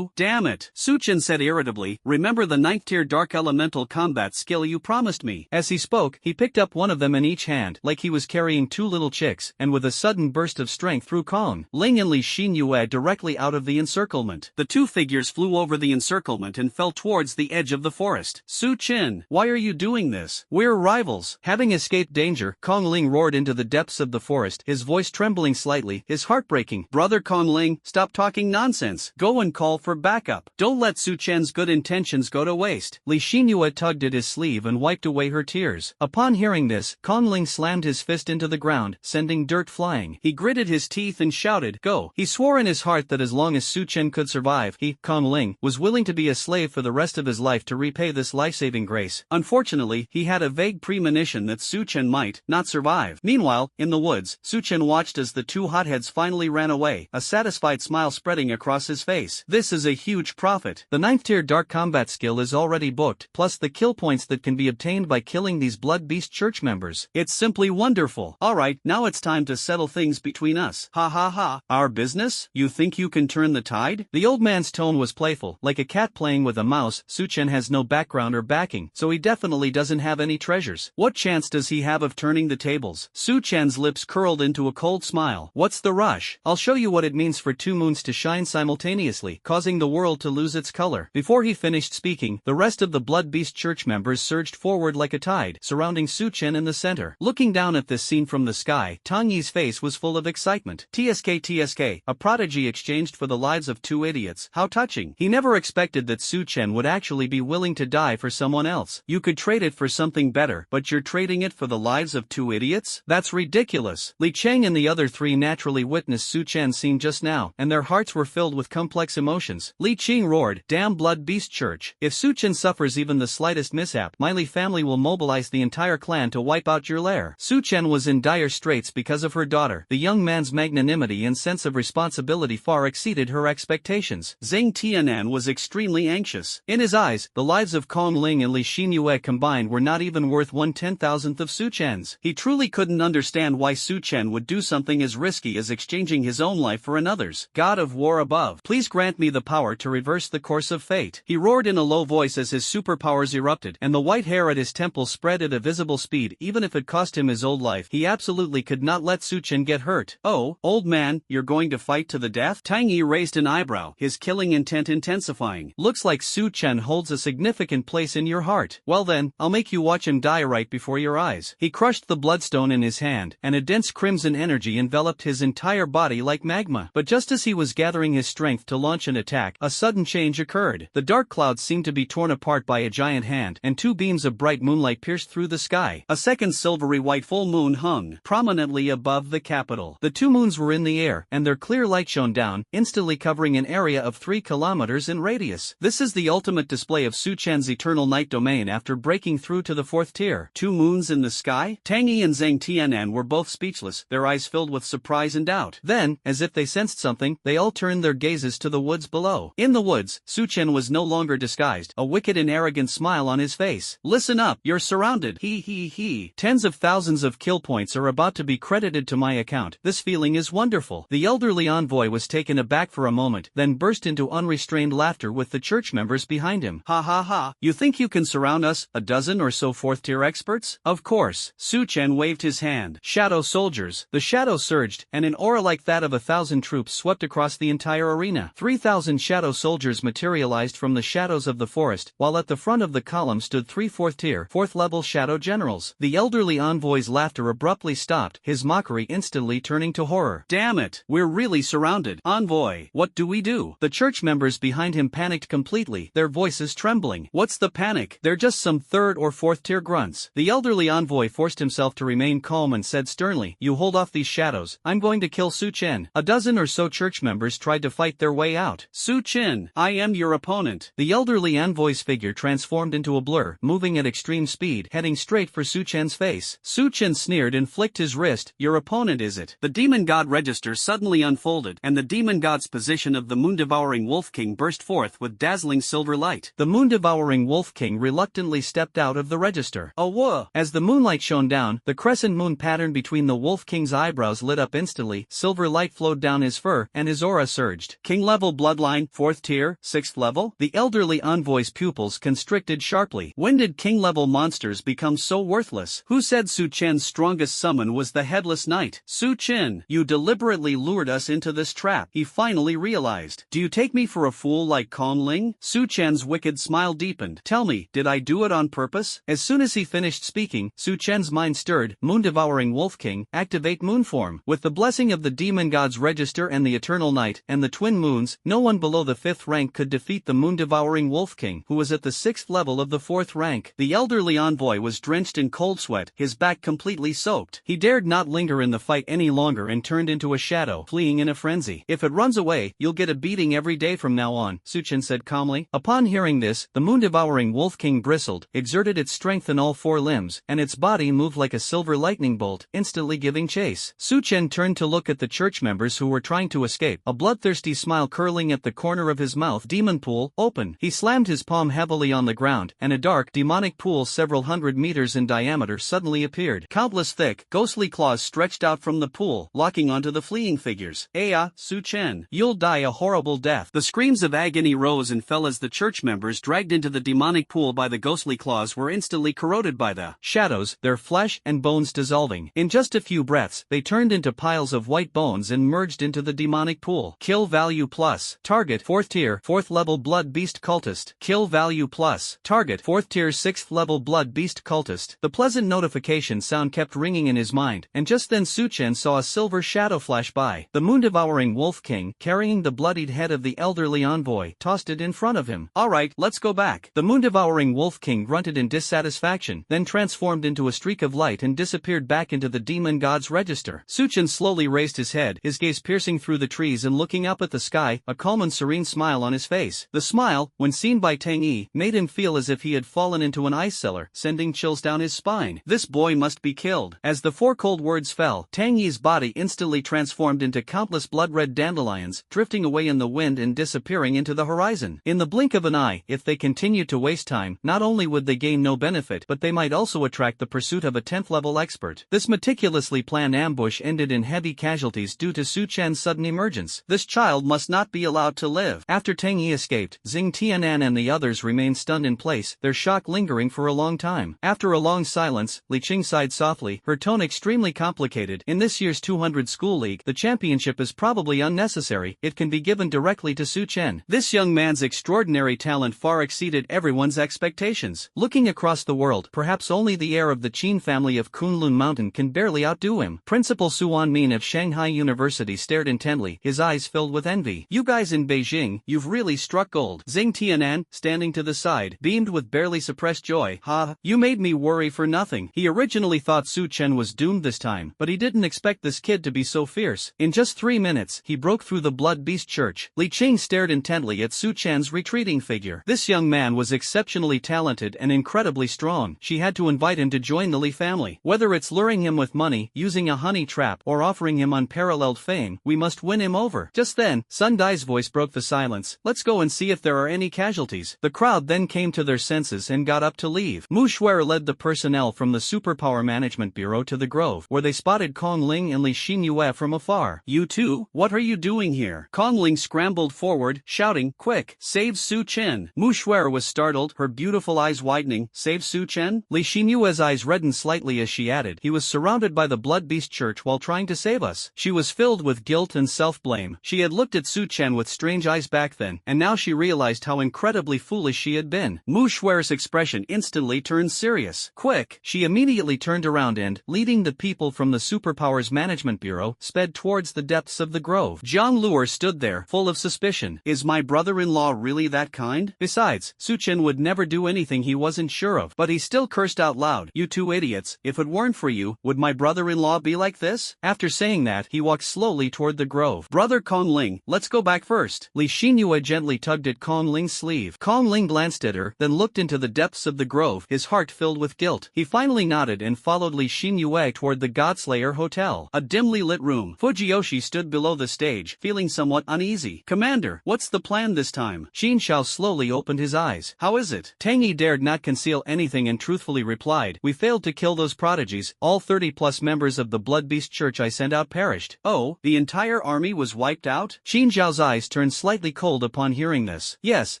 damn it, Su Chen said irritably, remember the 9th tier dark elemental combat skill you promised me. As he spoke, he picked up one of them in each hand, like he was carrying two little chicks, and with a sudden burst of strength threw Kong Ling and Li Xinyue directly out of the encirclement. The two figures flew over the encirclement and fell towards the edge of the forest. Su Chen, why are you doing this? We're rivals. Having escaped danger, Kong Ling roared into the depths of the forest, his voice trembling slightly, his heart breaking. Brother Kong Ling, stop talking nonsense. Go and call for backup. Don't let Su Chen's good intentions go to waste. Li Xinyue tugged at his sleeve and wiped away her tears. Upon hearing this, Kong Ling slammed his fist into the ground, sending dirt flying. He gritted his teeth and shouted, go. He swore in his heart that as long as Su Chen could survive, he, Kong Ling, was willing to be a slave for the rest of his life to repay this life-saving grace. Unfortunately, he had a vague premonition that Su Chen might not survive. Meanwhile, in the woods, Su Chen watched as the two hotheads finally ran away, a satisfied smile spreading across his face. This is a huge profit. The 9th tier dark combat skill is already booked, plus the kill points that can be obtained by killing these blood beast church members. It's simply wonderful. Alright, now it's time to settle things between us. Ha ha ha. Our business? You think you can turn the tide? The old man's tone was playful, like a cat playing with a mouse. Su Chen has no background or backing, so he definitely doesn't have any treasures. What chance does he have of turning the tables? Su Chen's lips curled into a cold smile. What's the rush? I'll show you what it means for two moons to shine simultaneously, causing the world to lose its color. Before he finished speaking, the rest of the blood beast church members surged forward like a tide, surrounding Su Chen in the center. Looking down at this scene from the sky, Tang Yi's face was full of excitement. TSK, a prodigy exchanged for the lives of two idiots. How touching. He never expected that Su Chen would actually be willing to die for someone else. You could trade it for something better, but you're trading it for the lives of two idiots? That's ridiculous. Li Cheng and the other three naturally witnessed Su Chen's scene just now, and their hearts were filled with complex emotions. Li Cheng roared, damn blood beast church. If Su Chen suffers even the slightest mishap, my Li family will mobilize the entire clan to wipe out your lair. Su Chen was in dire straits because of her daughter. The young man's magnanimity and sense of responsibility far exceeded her expectations. Zhang Tianan was extremely anxious. In his eyes, the lives of Kong Ling and Li Xinyue combined were not even worth 1/10,000th of Su Chen's. He truly couldn't understand why Su Chen would do something as risky as exchanging his own life for another's. God of War above, please grant me the power to reverse the course of fate. He roared in a low voice as his superpowers erupted, and the white hair at his temples spread at a visible speed. Even if it cost him his old life, he absolutely could not let Su Chen get hurt. Oh, old man, you're going to fight to the death? Tang Yi raised an eyebrow, his killing intent intensifying. Looks like Su Chen holds a significant place in your heart. Well then, I'll make you watch him die right before your eyes. He crushed the bloodstone in his hand, and a dense crimson energy enveloped his entire body like magma. But just as he was gathering his strength to launch an attack, a sudden change occurred. The dark clouds seemed to be torn apart by a giant hand, and two beams of bright moonlight pierced through the sky. A second silvery white full moon hung prominently above the capital. The two moons were in the air, and their clear light shone down, instantly covering an area of 3 kilometers in radius. This is the ultimate display of Su Chen's eternal night domain after breaking through to the 4th tier. Two moons in the sky? Tang Yi and Zhang Tianan were both speechless, their eyes filled with surprise and doubt. Then, as if they sensed something, they all turned their gazes to the woods below. In the woods, Su Chen was no longer disguised, a wicked and arrogant smile on his face. Listen up, you're surrounded. He. Tens of thousands of kill points are about to be credited to my account. This feeling is wonderful. The elderly envoy was taken aback for a moment, then burst into unrestrained laughter with the church members behind him. Ha ha ha. You think you can surround us, a dozen or so 4th tier experts? Of course. Su Chen waved his hand. Shadow soldiers. The shadow surged, and an aura like that of 1,000 troops swept across the entire arena. 3,000 shadow soldiers materialized from the shadows of the forest, while at the front of the column stood 3 4th tier, 4th level shadow generals. The elderly envoy's laughter abruptly stopped, his mockery instantly turning to horror. Damn it, we're really surrounded. Envoy, what do we do? The church members behind him panicked completely, their voices trembling. What's the panic? They're just some 3rd or 4th tier grunts. The elderly envoy forced himself to remain calm and said sternly, you hold off these shadows, I'm going to kill Su Chen. A dozen or so church members tried to fight their way out. Su Chen, I am your opponent. The elderly envoy's figure transformed into a blur, moving at extreme speed, heading straight for Su Chen. Chen's face. Su Chen sneered and flicked his wrist. Your opponent, is it? The demon god register suddenly unfolded, and the demon god's position of the moon-devouring Wolf King burst forth with dazzling silver light. The moon-devouring Wolf King reluctantly stepped out of the register. Oh whoa! As the moonlight shone down, the crescent moon pattern between the Wolf King's eyebrows lit up instantly, silver light flowed down his fur, and his aura surged. King-level bloodline, 4th tier, 6th level? The elderly envoy's pupils constricted sharply. When did king-level monsters become so worthless? Who said Su Chen's strongest summon was the Headless Knight? Su Chen, you deliberately lured us into this trap, he finally realized. Do you take me for a fool like Kong Ling? Su Chen's wicked smile deepened. Tell me, did I do it on purpose? As soon as he finished speaking, Su Chen's mind stirred. Moon-devouring Wolf King, activate moon form. With the blessing of the demon god's register and the eternal night, and the twin moons, no one below the 5th rank could defeat the moon-devouring Wolf King, who was at the 6th level of the 4th rank. The elderly envoy was drenched in cold sweat, his back completely soaked. He dared not linger in the fight any longer and turned into a shadow, fleeing in a frenzy. If it runs away, you'll get a beating every day from now on, Su Chen said calmly. Upon hearing this, the moon-devouring Wolf King bristled, exerted its strength in all 4 limbs, and its body moved like a silver lightning bolt, instantly giving chase. Su Chen turned to look at the church members who were trying to escape, a bloodthirsty smile curling at the corner of his mouth. Demon pool, open. He slammed his palm heavily on the ground, and a dark, demonic pool several hundred meters in diameter suddenly appeared. Countless thick, ghostly claws stretched out from the pool, locking onto the fleeing figures. Aya, Su Chen, you'll die a horrible death. The screams of agony rose and fell as the church members dragged into the demonic pool by the ghostly claws were instantly corroded by the shadows, their flesh and bones dissolving. In just a few breaths, they turned into piles of white bones and merged into the demonic pool. Kill value plus. Target 4th tier, 4th level blood beast cultist. Kill value plus. Target 4th tier 6th level blood beast cultist. The pleasant notification sound kept ringing in his mind, and just then Su Chen saw a silver shadow flash by. The moon-devouring Wolf King, carrying the bloodied head of the elderly envoy, tossed it in front of him. Alright, let's go back. The moon-devouring Wolf King grunted in dissatisfaction, then transformed into a streak of light and disappeared back into the demon god's register. Su Chen slowly raised his head, his gaze piercing through the trees and looking up at the sky, a calm and serene smile on his face. The smile, when seen by Tang Yi, made him feel as if he had fallen into an ice cellar, sending chills down his spine. This boy must be killed. As the 4 cold words fell, Tang Yi's body instantly transformed into countless blood-red dandelions, drifting away in the wind and disappearing into the horizon. In the blink of an eye, if they continued to waste time, not only would they gain no benefit, but they might also attract the pursuit of a 10th level expert. This meticulously planned ambush ended in heavy casualties due to Su Chen's sudden emergence. This child must not be allowed to live. After Tang Yi escaped, Xing Tianan and the others remained stunned in place, their shock lingering for a long time. After a long silence, Li Qing sighed softly, her tone extremely complicated. In this year's 200 School League, the championship is probably unnecessary, it can be given directly to Su Chen. This young man's extraordinary talent far exceeded everyone's expectations. Looking across the world, perhaps only the heir of the Qin family of Kunlun Mountain can barely outdo him. Principal Su Wanmin of Shanghai University stared intently, his eyes filled with envy. You guys in Beijing, you've really struck gold. Xing Tianan, standing to the side, beamed with barely suppressed joy. Ha, you made me worry for nothing. He originally thought Su Chen was doomed this time, but he didn't expect this kid to be so fierce. In just 3 minutes, he broke through the Blood Beast Church. Li Qing stared intently at Su Chen's retreating figure. This young man was exceptionally talented and incredibly strong. She had to invite him to join the Li family. Whether it's luring him with money, using a honey trap, or offering him unparalleled fame, we must win him over. Just then, Sun Dai's voice broke the silence. Let's go and see if there are any casualties. The crowd then came to their senses and got up to leave. Mu Shuer led the personnel from the Superpower Management Bureau to the Grove, where they spotted Kong Ling and Li Xinyue from afar. You two, what are you doing here? Kong Ling scrambled forward, shouting, quick, save Su Chen. Mu Shuer was startled, her beautiful eyes widening. Save Su Chen? Li Xinyue's eyes reddened slightly as she added, he was surrounded by the Blood Beast Church while trying to save us. She was filled with guilt and self-blame. She had looked at Su Chen with strange eyes back then, and now she realized how incredibly foolish she had been. Mu Shuer's expression instantly turned serious. Quick! She immediately turned around and, leading the people from the Superpowers Management Bureau, sped towards the depths of the grove. Zhang Luer stood there, full of suspicion. Is my brother-in-law really that kind? Besides, Su Chen would never do anything he wasn't sure of. But he still cursed out loud. You two idiots, if it weren't for you, would my brother-in-law be like this? After saying that, he walked slowly toward the grove. Brother Kong Ling, let's go back first. Li Xinyue gently tugged at Kong Ling's sleeve. Kong Ling glanced at her, then looked into the depths of the grove, his heart filled with guilt. He finally nodded and followed Li Xinyue toward the Godslayer Hotel, a dimly lit room. Fujiyoshi stood below the stage, feeling somewhat uneasy. Commander, what's the plan this time? Xin Shao slowly opened his eyes. How is it? Tang Yi dared not conceal anything and truthfully replied, we failed to kill those prodigies. All 30+ members of the Blood Beast Church I sent out perished. Oh, the entire army was wiped out? Xin Zhao's eyes turned slightly cold upon hearing this. Yes,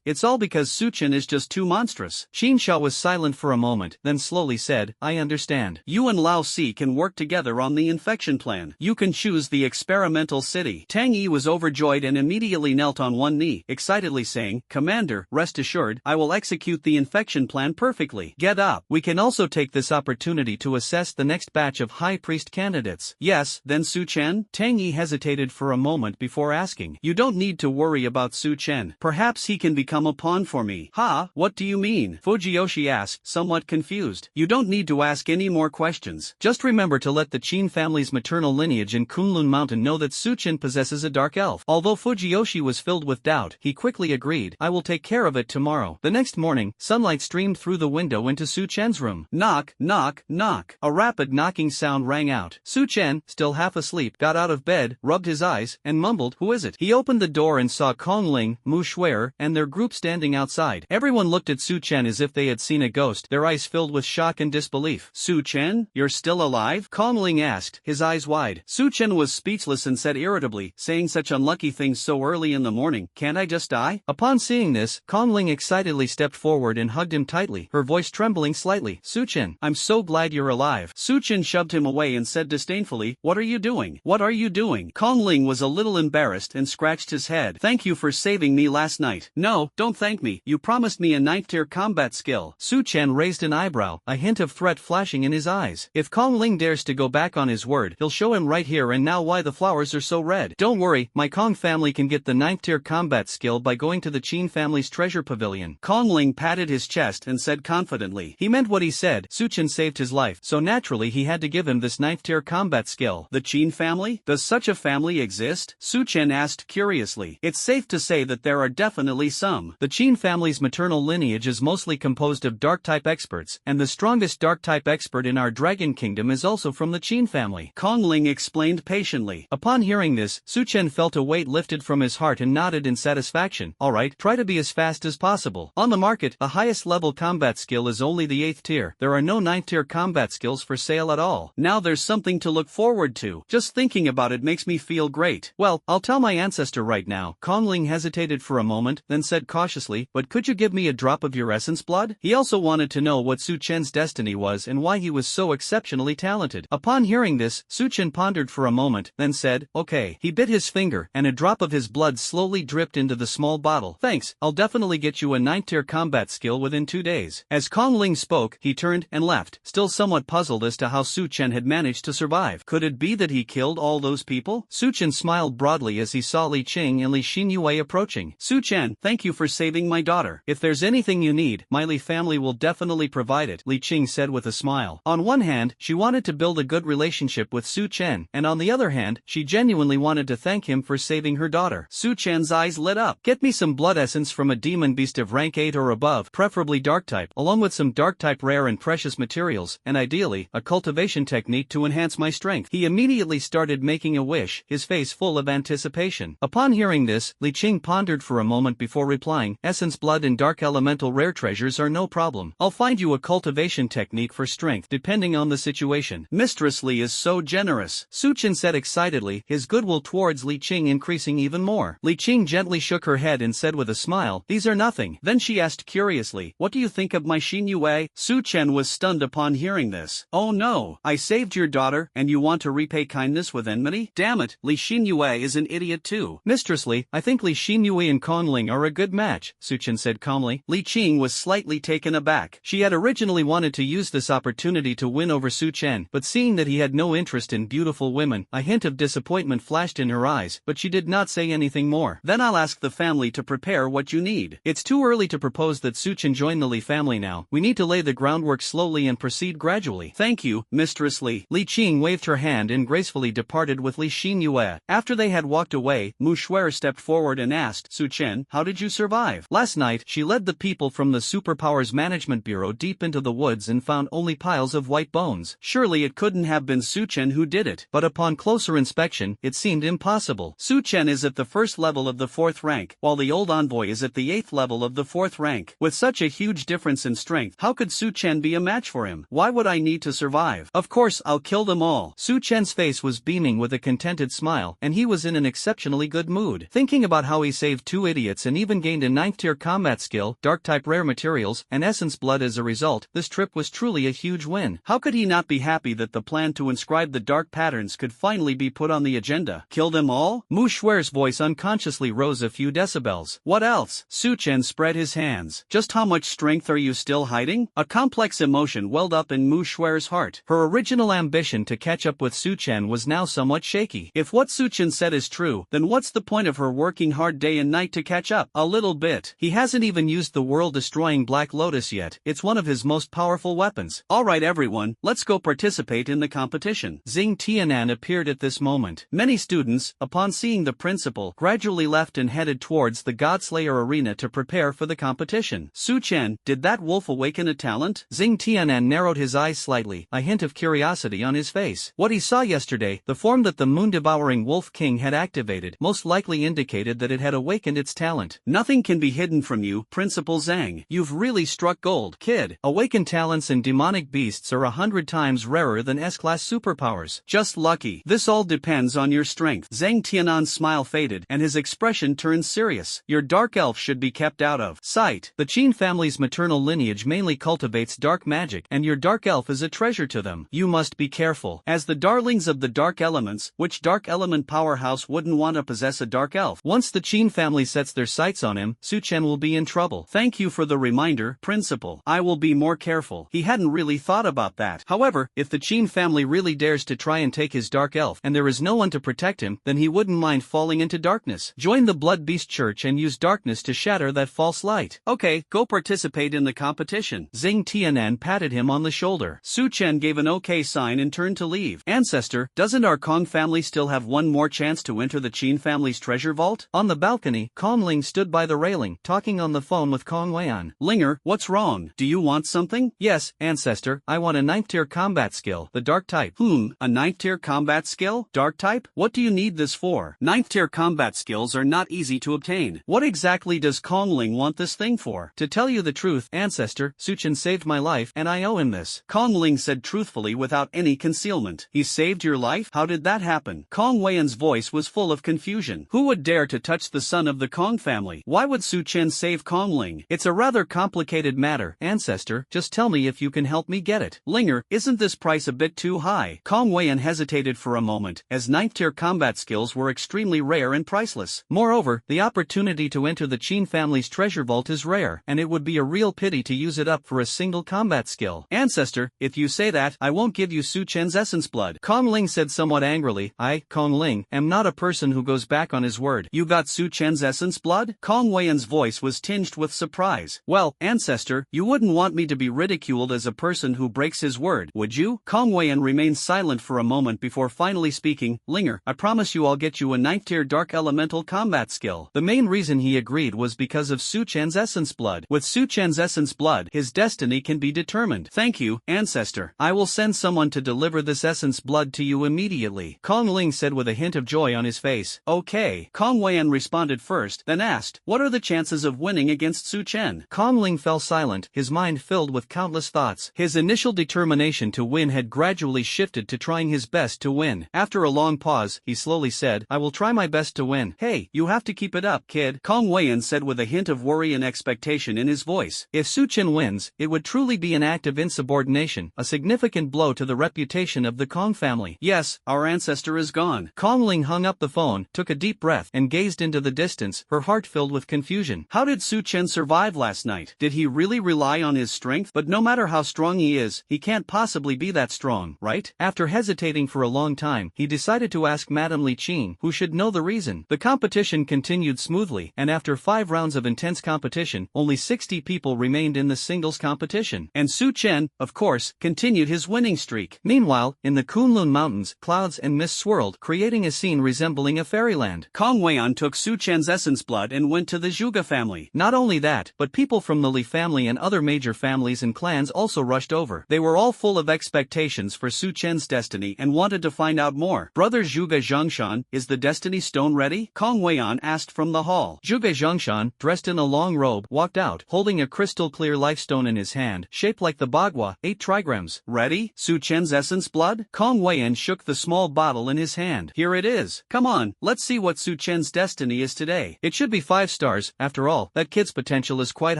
it's all because Su Chen is just too monstrous. Xin Zhao was silent for a moment, then slowly said, I understand. You and Lao Si can work together on the infection plan. You can choose the experimental city. Tang Yi was overjoyed and immediately knelt on one knee, excitedly saying, Commander, rest assured, I will execute the infection plan perfectly. Get up. We can also take this opportunity to assess the next batch of High Priest candidates. Yes, then Su Chen? Tang Yi hesitated for a moment before asking. You don't need to worry about Su Chen. Perhaps he can become a pawn for me. Ha? What do you mean? Fujiyoshi asked, somewhat confused. You don't need to ask any more questions. Just remember to let the Qin family's maternal lineage in Kunlun Mountain know that Su Chen possesses a dark elf. Although Fujiyoshi was filled with doubt, he quickly agreed. I will take care of it tomorrow. The next morning, sunlight streamed through the window into Su Chen's room. Knock, knock, knock. A rapid knocking sound rang out. Su Chen, still half asleep, got out of bed, rubbed his eyes, and mumbled, Who is it? He opened the door and saw Kong Ling, Mu Shuer, and their group standing outside. Everyone looked at Su Chen as if they had seen a ghost, their eyes filled with shock and disbelief. Su Chen, you're still alive? Kong Ling asked, his eyes wide. Su Chen was speechless and said irritably, saying such unlucky things so early in the morning, can't I just die? Upon seeing this, Kong Ling excitedly stepped forward and hugged him tightly, her voice trembling slightly. Su Chen, I'm so glad you're alive. Su Chen shoved him away and said disdainfully, What are you doing? What are you doing? Kong Ling was a little embarrassed and scratched his head. Thank you for saving me last night. No, don't thank me. You promised me a 9th tier combat skill. Su Chen raised an eyebrow, a hint of threat flashing in his eyes. If Kong Ling dares to go back on his word, he'll show him right here and now why the flowers are so red. Don't worry, my Kong family can get the 9th tier combat skill by going to the Qin family's treasure pavilion. Kong Ling patted his chest and said confidently. He meant what he said. Su Chen saved his life, so naturally he had to give him this 9th tier combat skill. The Qin family? Does such a family exist? Su Chen asked curiously. It's safe to say that there are definitely some. The Qin family's maternal lineage is mostly composed of dark-type experts, and the strongest dark-type expert in our Dragon Kingdom is also from the Qin family. Kong Ling explained patiently. Upon hearing this, Su Chen felt a weight lifted from his heart and nodded in satisfaction. Alright, try to be as fast as possible. On the market, the highest level combat skill is only the 8th tier. There are no 9th tier combat skills for sale at all. Now there's something to look forward to. Just thinking about it makes me feel great. Well, I'll tell my ancestor right now. Kong Ling hesitated for a moment, then said cautiously, but could you give me a drop of your essence blood? He also wanted to know what Su Chen's destiny was and why he was so exceptionally talented. Upon hearing this, Su Chen pondered for a moment, then said, okay. He bit his finger, and a drop of his blood slowly dripped into the small bottle. Thanks, I'll definitely get you a 9th tier combat skill within 2 days. As Kong Ling spoke, he turned and left, still somewhat puzzled as to how Su Chen had managed to survive. Could it be that he killed all those people? Su Chen smiled broadly as he saw Li Qing and Li Xinyue approaching. Su Chen, thank you for saving my daughter. If there's anything you need, my Li family will definitely provide it, Li Qing said with a smile. On one hand, she wanted to build a good relationship with Su Chen, and on the other hand, she genuinely wanted to thank him for saving her daughter. Su Chen's eyes lit up. Get me some blood essence from a demon beast of rank 8 or above, preferably dark type, along with some dark type rare and precious materials, and ideally, a cultivation technique to enhance my strength. He immediately started making a wish, his face full of anticipation. Upon hearing this, Li Qing pondered for a moment before replying, essence blood and dark elemental rare treasures are no problem. I'll find you a cultivation technique for strength depending on the situation. Mistress Li is so generous. Su Chen said excitedly, his goodwill towards Li Qing increasing even more. Li Qing gently shook her head and said with a smile, these are nothing. Then she asked curiously, what do you think of my Xinyue? Su Chen was stunned upon hearing this. Oh no, I saved your daughter, and you want to repay kindness with enmity? Damn it, Li Xinyue is an idiot too. Mistress Li, I think Li Xinyue and Kong Ling are a good match, Su Chen said calmly. Li Qing was slightly taken aback. She had originally wanted to use this opportunity to win over Su Chen, but seeing that he had no interest in beautiful women, a hint of disappointment flashed in her eyes, but she did not say anything more. Then I'll ask the family to prepare what you need. It's too early to propose that Su Chen join the Li family now. We need to lay the groundwork slowly and proceed gradually. Thank you, Mistress Li. Li Qing waved her hand and gracefully departed with Li Xinyue. After they had walked away, Mu Shuer stepped forward and asked, Su Chen, how did you survive? Last night, she led the people from the Superpowers Management Bureau deep into the woods and and found only piles of white bones. Surely it couldn't have been Su Chen who did it. But upon closer inspection, it seemed impossible. Su Chen is at the first level of the 4th rank, while the old envoy is at the 8th level of the 4th rank. With such a huge difference in strength, how could Su Chen be a match for him? Why would I need to survive? Of course I'll kill them all. Su Chen's face was beaming with a contented smile, and he was in an exceptionally good mood. Thinking about how he saved 2 idiots and even gained a 9th tier combat skill, dark-type rare materials, and essence blood as a result, this trip was truly a huge win. How could he not be happy that the plan to inscribe the dark patterns could finally be put on the agenda? Kill them all? Mu Shuer's voice unconsciously rose a few decibels. What else? Su Chen spread his hands. Just how much strength are you still hiding? A complex emotion welled up in Mu Shuer's heart. Her original ambition to catch up with Su Chen was now somewhat shaky. If what Su Chen said is true, then what's the point of her working hard day and night to catch up? A little bit. He hasn't even used the world-destroying Black Lotus yet. It's one of his most powerful weapons. Alright everyone, let's go participate in the competition. Xing Tianan appeared at this moment. Many students, upon seeing the principal, gradually left and headed towards the Godslayer arena to prepare for the competition. Su Chen, did that wolf awaken a talent? Xing Tianan narrowed his eyes slightly, a hint of curiosity on his face. What he saw yesterday, the form that the moon-devouring Wolf King had activated, most likely indicated that it had awakened its talent. Nothing can be hidden from you, Principal Zhang. You've really struck gold, kid. Awakened talents and demonic beasts are 100 times rarer than S-class superpowers. Just lucky. This all depends on your strength. Zhang Tianan's smile faded, and his expression turned serious. Your dark elf should be kept out of sight. The Qin family's maternal lineage mainly cultivates dark magic, and your dark elf is a treasure to them. You must be careful. As the darlings of the dark elements, which dark element powerhouse wouldn't want to possess a dark elf? Once the Qin family sets their sights on him, Su Chen will be in trouble. Thank you for the reminder, Principal. I will be more careful. He hadn't really thought about that. However, if the Qin family really dares to try and take his dark elf and there is no one to protect him, then he wouldn't mind falling into darkness. Join the Blood Beast Church and use darkness to shatter that false light. Okay, go participate in the competition. Xing Tianan patted him on the shoulder. Su Chen gave an okay sign and turned to leave. Ancestor, doesn't our Kong family still have one more chance to enter the Qin family's treasure vault? On the balcony, Kong Ling stood by the railing, talking on the phone with Kong Weian. Linger, what's wrong? Do you want something? Yes, Ancestor, I want a 9th tier combat skill, the dark type. A 9th tier combat skill? Dark type? What do you need this for? 9th tier combat skills are not easy to obtain. What exactly does Kong Ling want this thing for? To tell you the truth, Ancestor, Su Chen saved my life and I owe him this. Kong Ling said truthfully without any concealment. He saved your life? How did that happen? Kong Weian's voice was full of confusion. Who would dare to touch the son of the Kong family? Why would Su Chen save Kong Ling? It's a rather complicated matter, Ancestor, just tell me if you can help me get it. Linger, isn't this price a bit too high? Kong Weian hesitated for a moment, as 9th tier combat skills were extremely rare and priceless. Moreover, the opportunity to enter the Qin family's treasure vault is rare, and it would be a real pity to use it up for a single combat skill. Ancestor, if you say that, I won't give you Su Chen's essence blood. Kong Ling said somewhat angrily. I, Kong Ling, am not a person who goes back on his word. You got Su Chen's essence blood? Kong Weian's voice was tinged with surprise. Well, Ancestor, you wouldn't want me to be ridiculed as a person who breaks his word, would you? Kong Weian remained silent for a moment before finally speaking. Linger, I promise you I'll get you a 9th tier dark elemental combat skill. The main reason he agreed was because of Su Chen's essence blood. With Su Chen's essence blood, his destiny can be determined. Thank you, Ancestor. I will send someone to deliver this essence blood to you immediately. Kong Ling said with a hint of joy on his face. Okay. Kong Weian responded first, then asked, what are the chances of winning against Su Chen? Kong Ling fell silent, his mind filled with countless thoughts. His initial determination to win had gradually shifted to trying his best to win. After a long pause, he slowly said, I will try my best to win. Hey, you have to keep it up, kid. Kong Weian said with a hint of worry and expectation in his voice. If Su Chen wins, it would truly be an act of insubordination, a significant blow to the reputation of the Kong family. Yes, our ancestor is gone. Kong Ling hung up the phone, took a deep breath, and gazed into the distance, her heart filled with confusion. How did Su Chen survive last night? Did he really rely on his strength? But no matter how strong he is, he can't possibly be that strong, right? After hesitating for a long time, he decided to ask Madame Li Qin, who should know the reason. The competition continued smoothly, and after 5 rounds of intense competition, only 60 people remained in the singles competition. And Su Chen, of course, continued his winning streak. Meanwhile, in the Kunlun Mountains, clouds and mist swirled, creating a scene resembling a fairyland. Kong Weian took Su Chen's essence blood and went to the Zhuge family. Not only that, but people from the Li family and other major families and clans clans also rushed over. They were all full of expectations for Su Chen's destiny and wanted to find out more. Brother Zhuge Zhongshan, is the destiny stone ready? Kong Weian asked from the hall. Zhuge Zhongshan, dressed in a long robe, walked out, holding a crystal-clear lifestone in his hand, shaped like the Bagua, 8 trigrams. Ready? Su Chen's essence blood? Kong Weian shook the small bottle in his hand. Here it is. Come on, let's see what Su Chen's destiny is today. It should be 5 stars, after all, that kid's potential is quite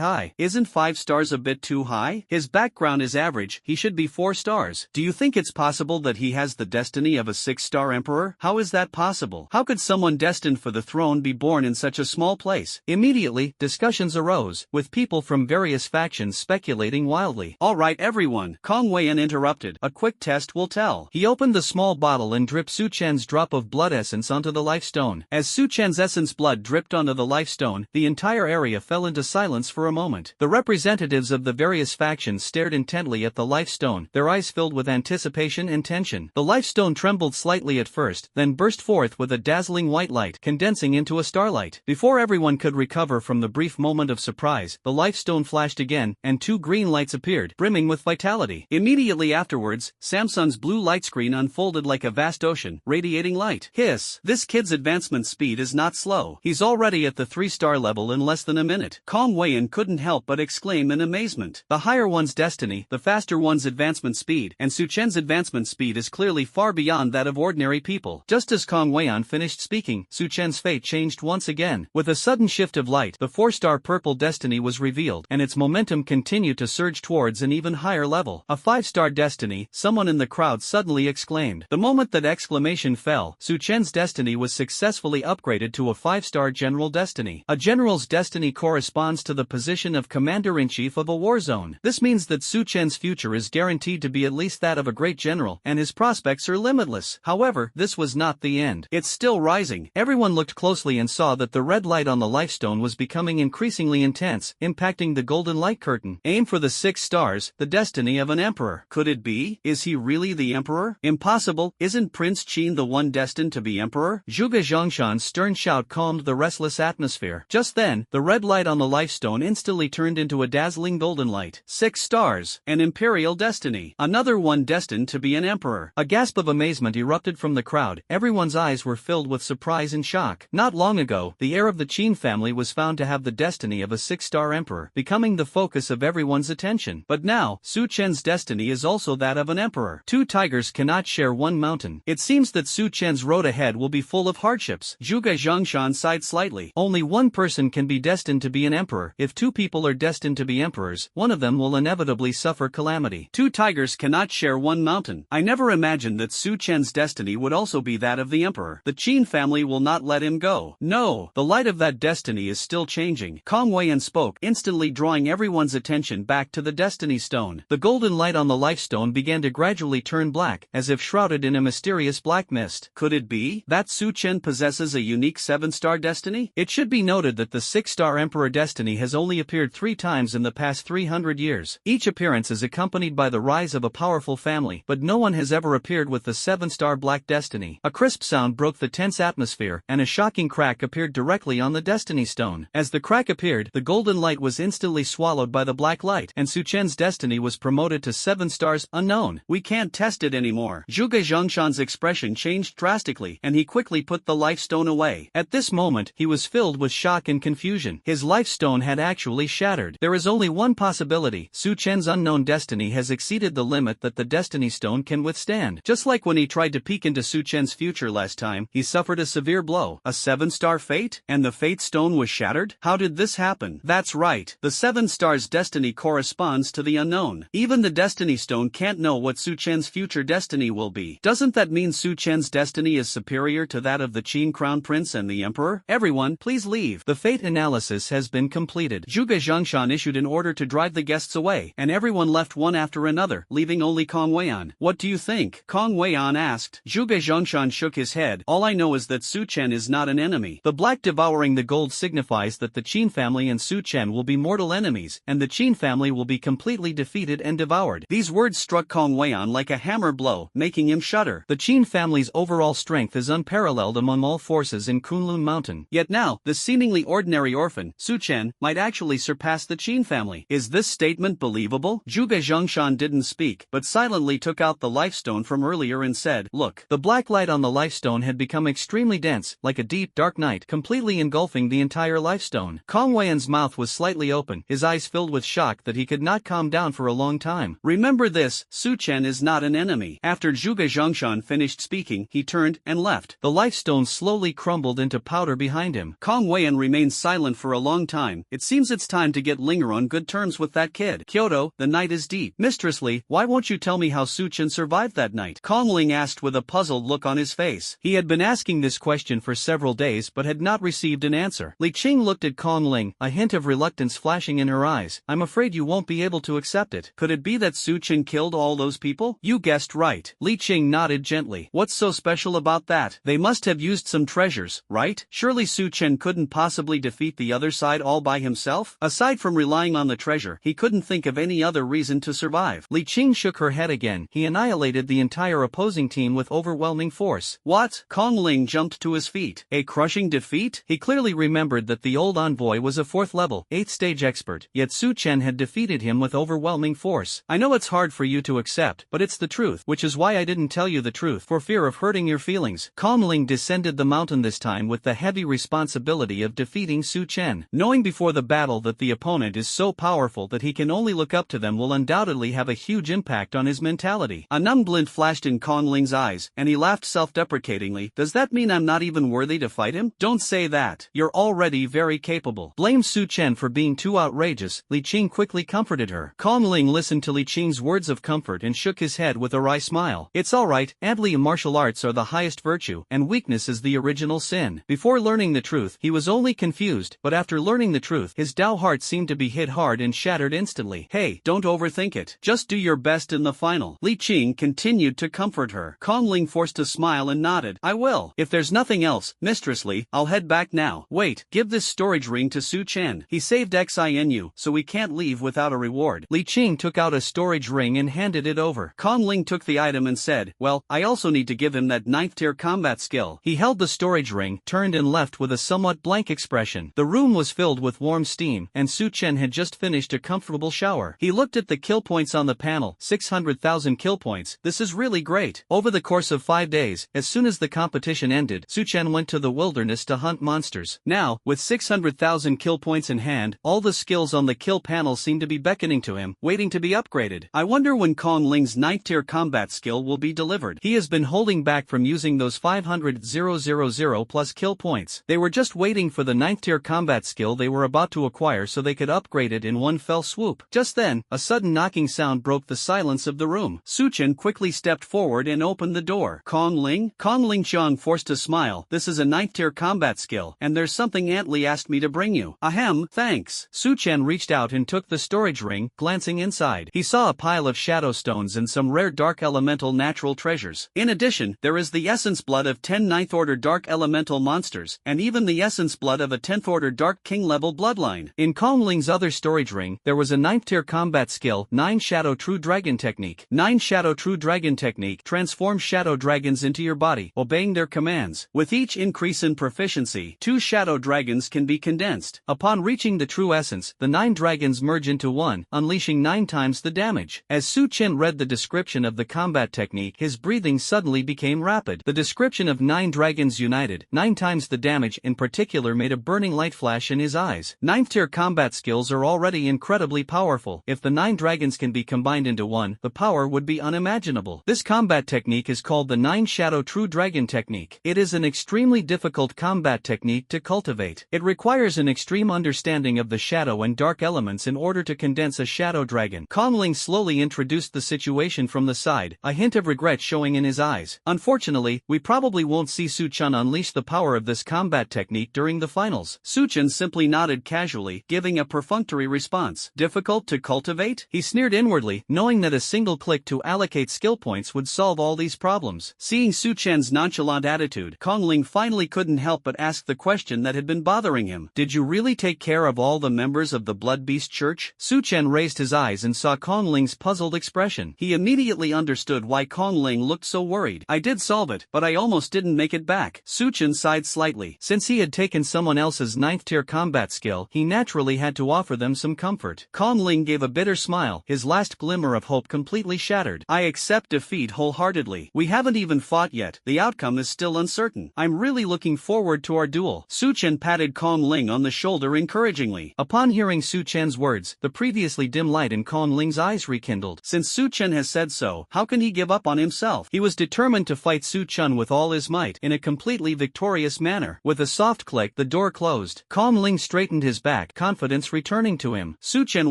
high. Isn't 5 stars a bit too high? His background is average, he should be 4 stars. Do you think it's possible that he has the destiny of a 6-star emperor? How is that possible? How could someone destined for the throne be born in such a small place? Immediately, discussions arose, with people from various factions speculating wildly. Alright everyone, Kong Weian interrupted. A quick test will tell. He opened the small bottle and dripped Su Chen's drop of blood essence onto the life stone. As Su Chen's essence blood dripped onto the life stone, the entire area fell into silence for a moment. The representatives of the various factions stared intently at the life stone, their eyes filled with anticipation and tension. The life stone trembled slightly at first, then burst forth with a dazzling white light, condensing into a starlight. Before everyone could recover from the brief moment of surprise, the life stone flashed again, and 2 green lights appeared, brimming with vitality. Immediately afterwards, Samsung's blue light screen unfolded like a vast ocean, radiating light. Hiss! This kid's advancement speed is not slow. He's already at the 3-star level in less than a minute. Kong Weian couldn't help but exclaim in amazement. The higher one's destiny, the faster one's advancement speed, and Su Chen's advancement speed is clearly far beyond that of ordinary people. Just as Kong Weian finished speaking, Su Chen's fate changed once again. With a sudden shift of light, the 4-star purple destiny was revealed, and its momentum continued to surge towards an even higher level. A 5-star destiny, someone in the crowd suddenly exclaimed. The moment that exclamation fell, Su Chen's destiny was successfully upgraded to a 5-star general destiny. A general's destiny corresponds to the position of commander-in-chief of a war zone. This means that Su Chen's future is guaranteed to be at least that of a great general, and his prospects are limitless. However, this was not the end. It's still rising. Everyone looked closely and saw that the red light on the lifestone was becoming increasingly intense, impacting the golden light curtain. Aim for the 6 stars, the destiny of an emperor. Could it be? Is he really the emperor? Impossible. Isn't Prince Qin the one destined to be emperor? Zhuge Zhongshan's stern shout calmed the restless atmosphere. Just then, the red light on the lifestone instantly turned into a dazzling golden light. 6 stars, an imperial destiny. Another one destined to be an emperor. A gasp of amazement erupted from the crowd. Everyone's eyes were filled with surprise and shock. Not long ago, the heir of the Qin family was found to have the destiny of a 6-star emperor, becoming the focus of everyone's attention. But now, Su Chen's destiny is also that of an emperor. 2 tigers cannot share one mountain. It seems that Su Chen's road ahead will be full of hardships. Zhuge Zhongshan sighed slightly. Only one person can be destined to be an emperor. If 2 people are destined to be emperors, one of them will inevitably suffer calamity. 2 tigers cannot share one mountain. I never imagined that Su Chen's destiny would also be that of the emperor. The Qin family will not let him go. No, the light of that destiny is still changing. Kong Weian spoke, instantly drawing everyone's attention back to the destiny stone. The golden light on the life stone began to gradually turn black, as if shrouded in a mysterious black mist. Could it be that Su Chen possesses a unique 7-star destiny? It should be noted that the 6-star emperor destiny has only appeared 3 times in the past 300 years. Each appearance is accompanied by the rise of a powerful family, but no one has ever appeared with the 7-star black destiny. A crisp sound broke the tense atmosphere, and a shocking crack appeared directly on the destiny stone. As the crack appeared, the golden light was instantly swallowed by the black light, and Su Chen's destiny was promoted to 7 stars, unknown. We can't test it anymore. Zhuge Zhongshan's expression changed drastically, and he quickly put the life stone away. At this moment, he was filled with shock and confusion. His life stone had actually shattered. There is only one possibility. Su Chen's unknown destiny has exceeded the limit that the destiny stone can withstand. Just like when he tried to peek into Su Chen's future last time, he suffered a severe blow. A 7-star fate? And the fate stone was shattered? How did this happen? That's right. The 7 stars destiny corresponds to the unknown. Even the destiny stone can't know what Su Chen's future destiny will be. Doesn't that mean Su Chen's destiny is superior to that of the Qin crown prince and the emperor? Everyone, please leave. The fate analysis has been completed. Zhuge Zhongshan issued an order to drive the guests away, and everyone left one after another, leaving only Kong Weian. What do you think? Kong Weian asked. Zhuge Zhongshan shook his head. All I know is that Su Chen is not an enemy. The black devouring the gold signifies that the Qin family and Su Chen will be mortal enemies, and the Qin family will be completely defeated and devoured. These words struck Kong Weian like a hammer blow, making him shudder. The Qin family's overall strength is unparalleled among all forces in Kunlun Mountain. Yet now, the seemingly ordinary orphan, Su Chen, might actually surpass the Qin family. Is this statement believable? Zhuge Zhongshan didn't speak, but silently took out the lifestone from earlier and said, "Look." The black light on the lifestone had become extremely dense, like a deep, dark night, completely engulfing the entire lifestone. Kong Wei's mouth was slightly open, his eyes filled with shock that he could not calm down for a long time. "Remember this, Su Chen is not an enemy." After Zhuge Zhongshan finished speaking, he turned and left. The lifestone slowly crumbled into powder behind him. Kong Weian remained silent for a long time. It seems it's time to get Linger on good terms with that kid. Kyoto, the night is deep. Mistress Li, why won't you tell me how Su Chen survived that night? Kong Ling asked with a puzzled look on his face. He had been asking this question for several days but had not received an answer. Li Qing looked at Kong Ling, a hint of reluctance flashing in her eyes. "I'm afraid you won't be able to accept it. Could it be that Su Chen killed all those people?" "You guessed right." Li Qing nodded gently. "What's so special about that? They must have used some treasures, right? Surely Su Chen couldn't possibly defeat the other side all by himself? Aside from relying on the treasure, he couldn't think of any other reason to survive." Li Qing shook her head again. "He annihilated the entire opposing team with overwhelming force." "What?" Kong Ling jumped to his feet. "A crushing defeat?" He clearly remembered that the old envoy was a 4th level, 8th stage expert, yet Su Chen had defeated him with overwhelming force. "I know it's hard for you to accept, but it's the truth, which is why I didn't tell you the truth for fear of hurting your feelings." Kong Ling descended the mountain this time with the heavy responsibility of defeating Su Chen. Knowing before the battle that the opponent is so powerful that he can only look up to them will undoubtedly have a huge impact on his mentality. A numb glint flashed in Kong Ling's eyes, and he laughed self-deprecatingly. "Does that mean I'm not even worthy to fight him?" "Don't say that. You're already very capable." "Blame Su Chen for being too outrageous," Li Qing quickly comforted her. Kong Ling listened to Li Qing's words of comfort and shook his head with a wry smile. "It's alright, Adli martial arts are the highest virtue, and weakness is the original sin." Before learning the truth, he was only confused, but after learning the truth, his Dao heart seemed to be hit hard and shattered instantly. "Hey, don't overthink it. Just do your best in the final." Li Qing continued to comfort her. Kong Ling forced a smile and nodded. "I will. If there's nothing else, Mistress Li, I'll head back now." "Wait, give this storage ring to Su Chen. He saved Xinu, so we can't leave without a reward." Li Qing took out a storage ring and handed it over. Kong Ling took the item and said, "Well, I also need to give him that 9th tier combat skill." He held the storage ring, turned and left with a somewhat blank expression. The room was filled with warm steam, and Su Chen had just finished a comfortable shower. He looked at the kill points on the panel, 600,000 kill points. "This is really great." Over the course of 5 days, as soon as the competition ended, Su Chen went to the wilderness to hunt monsters. Now, with 600,000 kill points in hand, all the skills on the kill panel seemed to be beckoning to him, waiting to be upgraded. I wonder when Kong Ling's 9th tier combat skill will be delivered. He has been holding back from using those 500,000 plus kill points. They were just waiting for the 9th tier combat skill they were about to acquire so they could upgrade it in one fell swoop. Just then, a sudden knocking sound broke the silence of the room. Su Chen quickly stepped forward and opened the door. "Kong Ling?" Kong Ling Xiang forced a smile. "This is a 9th tier combat skill, and there's something Aunt Li asked me to bring you." "Ahem, thanks." Su Chen reached out and took the storage ring, glancing inside. He saw a pile of shadow stones and some rare dark elemental natural treasures. In addition, there is the essence blood of 10 9th order dark elemental monsters, and even the essence blood of a 10th order dark king level bloodline. In Kong Ling's other storage ring, there was a 9th tier combat skill, 9 Shadow True Dragon Technique. 9 Shadow True Dragon Technique transforms shadow dragons into your body, obeying their commands. With each increase in proficiency, 2 shadow dragons can be condensed. Upon reaching the true essence, the 9 dragons merge into one, unleashing 9 times the damage. As Su Chen read the description of the combat technique, his breathing suddenly became rapid. The description of 9 dragons united, 9 times the damage in particular, made a burning light flash in his eyes. 9th tier combat skills are already incredibly powerful. If the 9 dragons can be combined into one, the power would be unimaginable. This combat technique is called the 9 Shadow True Dragon Technique. It is an extremely difficult combat technique to cultivate. It requires an extreme understanding of the shadow and dark elements in order to condense a shadow dragon. Kong Ling slowly introduced the situation from the side, a hint of regret showing in his eyes. "Unfortunately, we probably won't see Su Chen unleash the power of this combat technique during the finals." Su Chen simply nodded casually, giving a perfunctory response. "Difficult to cultivate?" He sneered inwardly, knowing that a single click to allocate skill points would solve all these problems. Seeing Su Chen's nonchalant attitude, Kong Ling finally couldn't help but ask the question that had been bothering him. "Did you really take care of all the members of the Blood Beast Church?" Su Chen raised his eyes and saw Kong Ling's puzzled expression. He immediately understood why Kong Ling looked so worried. "I did solve it, but I almost didn't make it back." Su Chen sighed slightly. Since he had taken someone else's 9th tier combat skill, he naturally had to offer them some comfort. Kong Ling Ling gave a bitter smile, his last glimmer of hope completely shattered. I accept defeat wholeheartedly. We haven't even fought yet. The outcome is still uncertain. I'm really looking forward to our duel. Su Chen patted Kong Ling on the shoulder encouragingly. Upon hearing Su Chen's words, the previously dim light in Kong Ling's eyes rekindled. Since Su Chen has said so, how can he give up on himself? He was determined to fight Su Chen with all his might, in a completely victorious manner. With a soft click, the door closed. Kong Ling straightened his back, confidence returning to him. Su Chen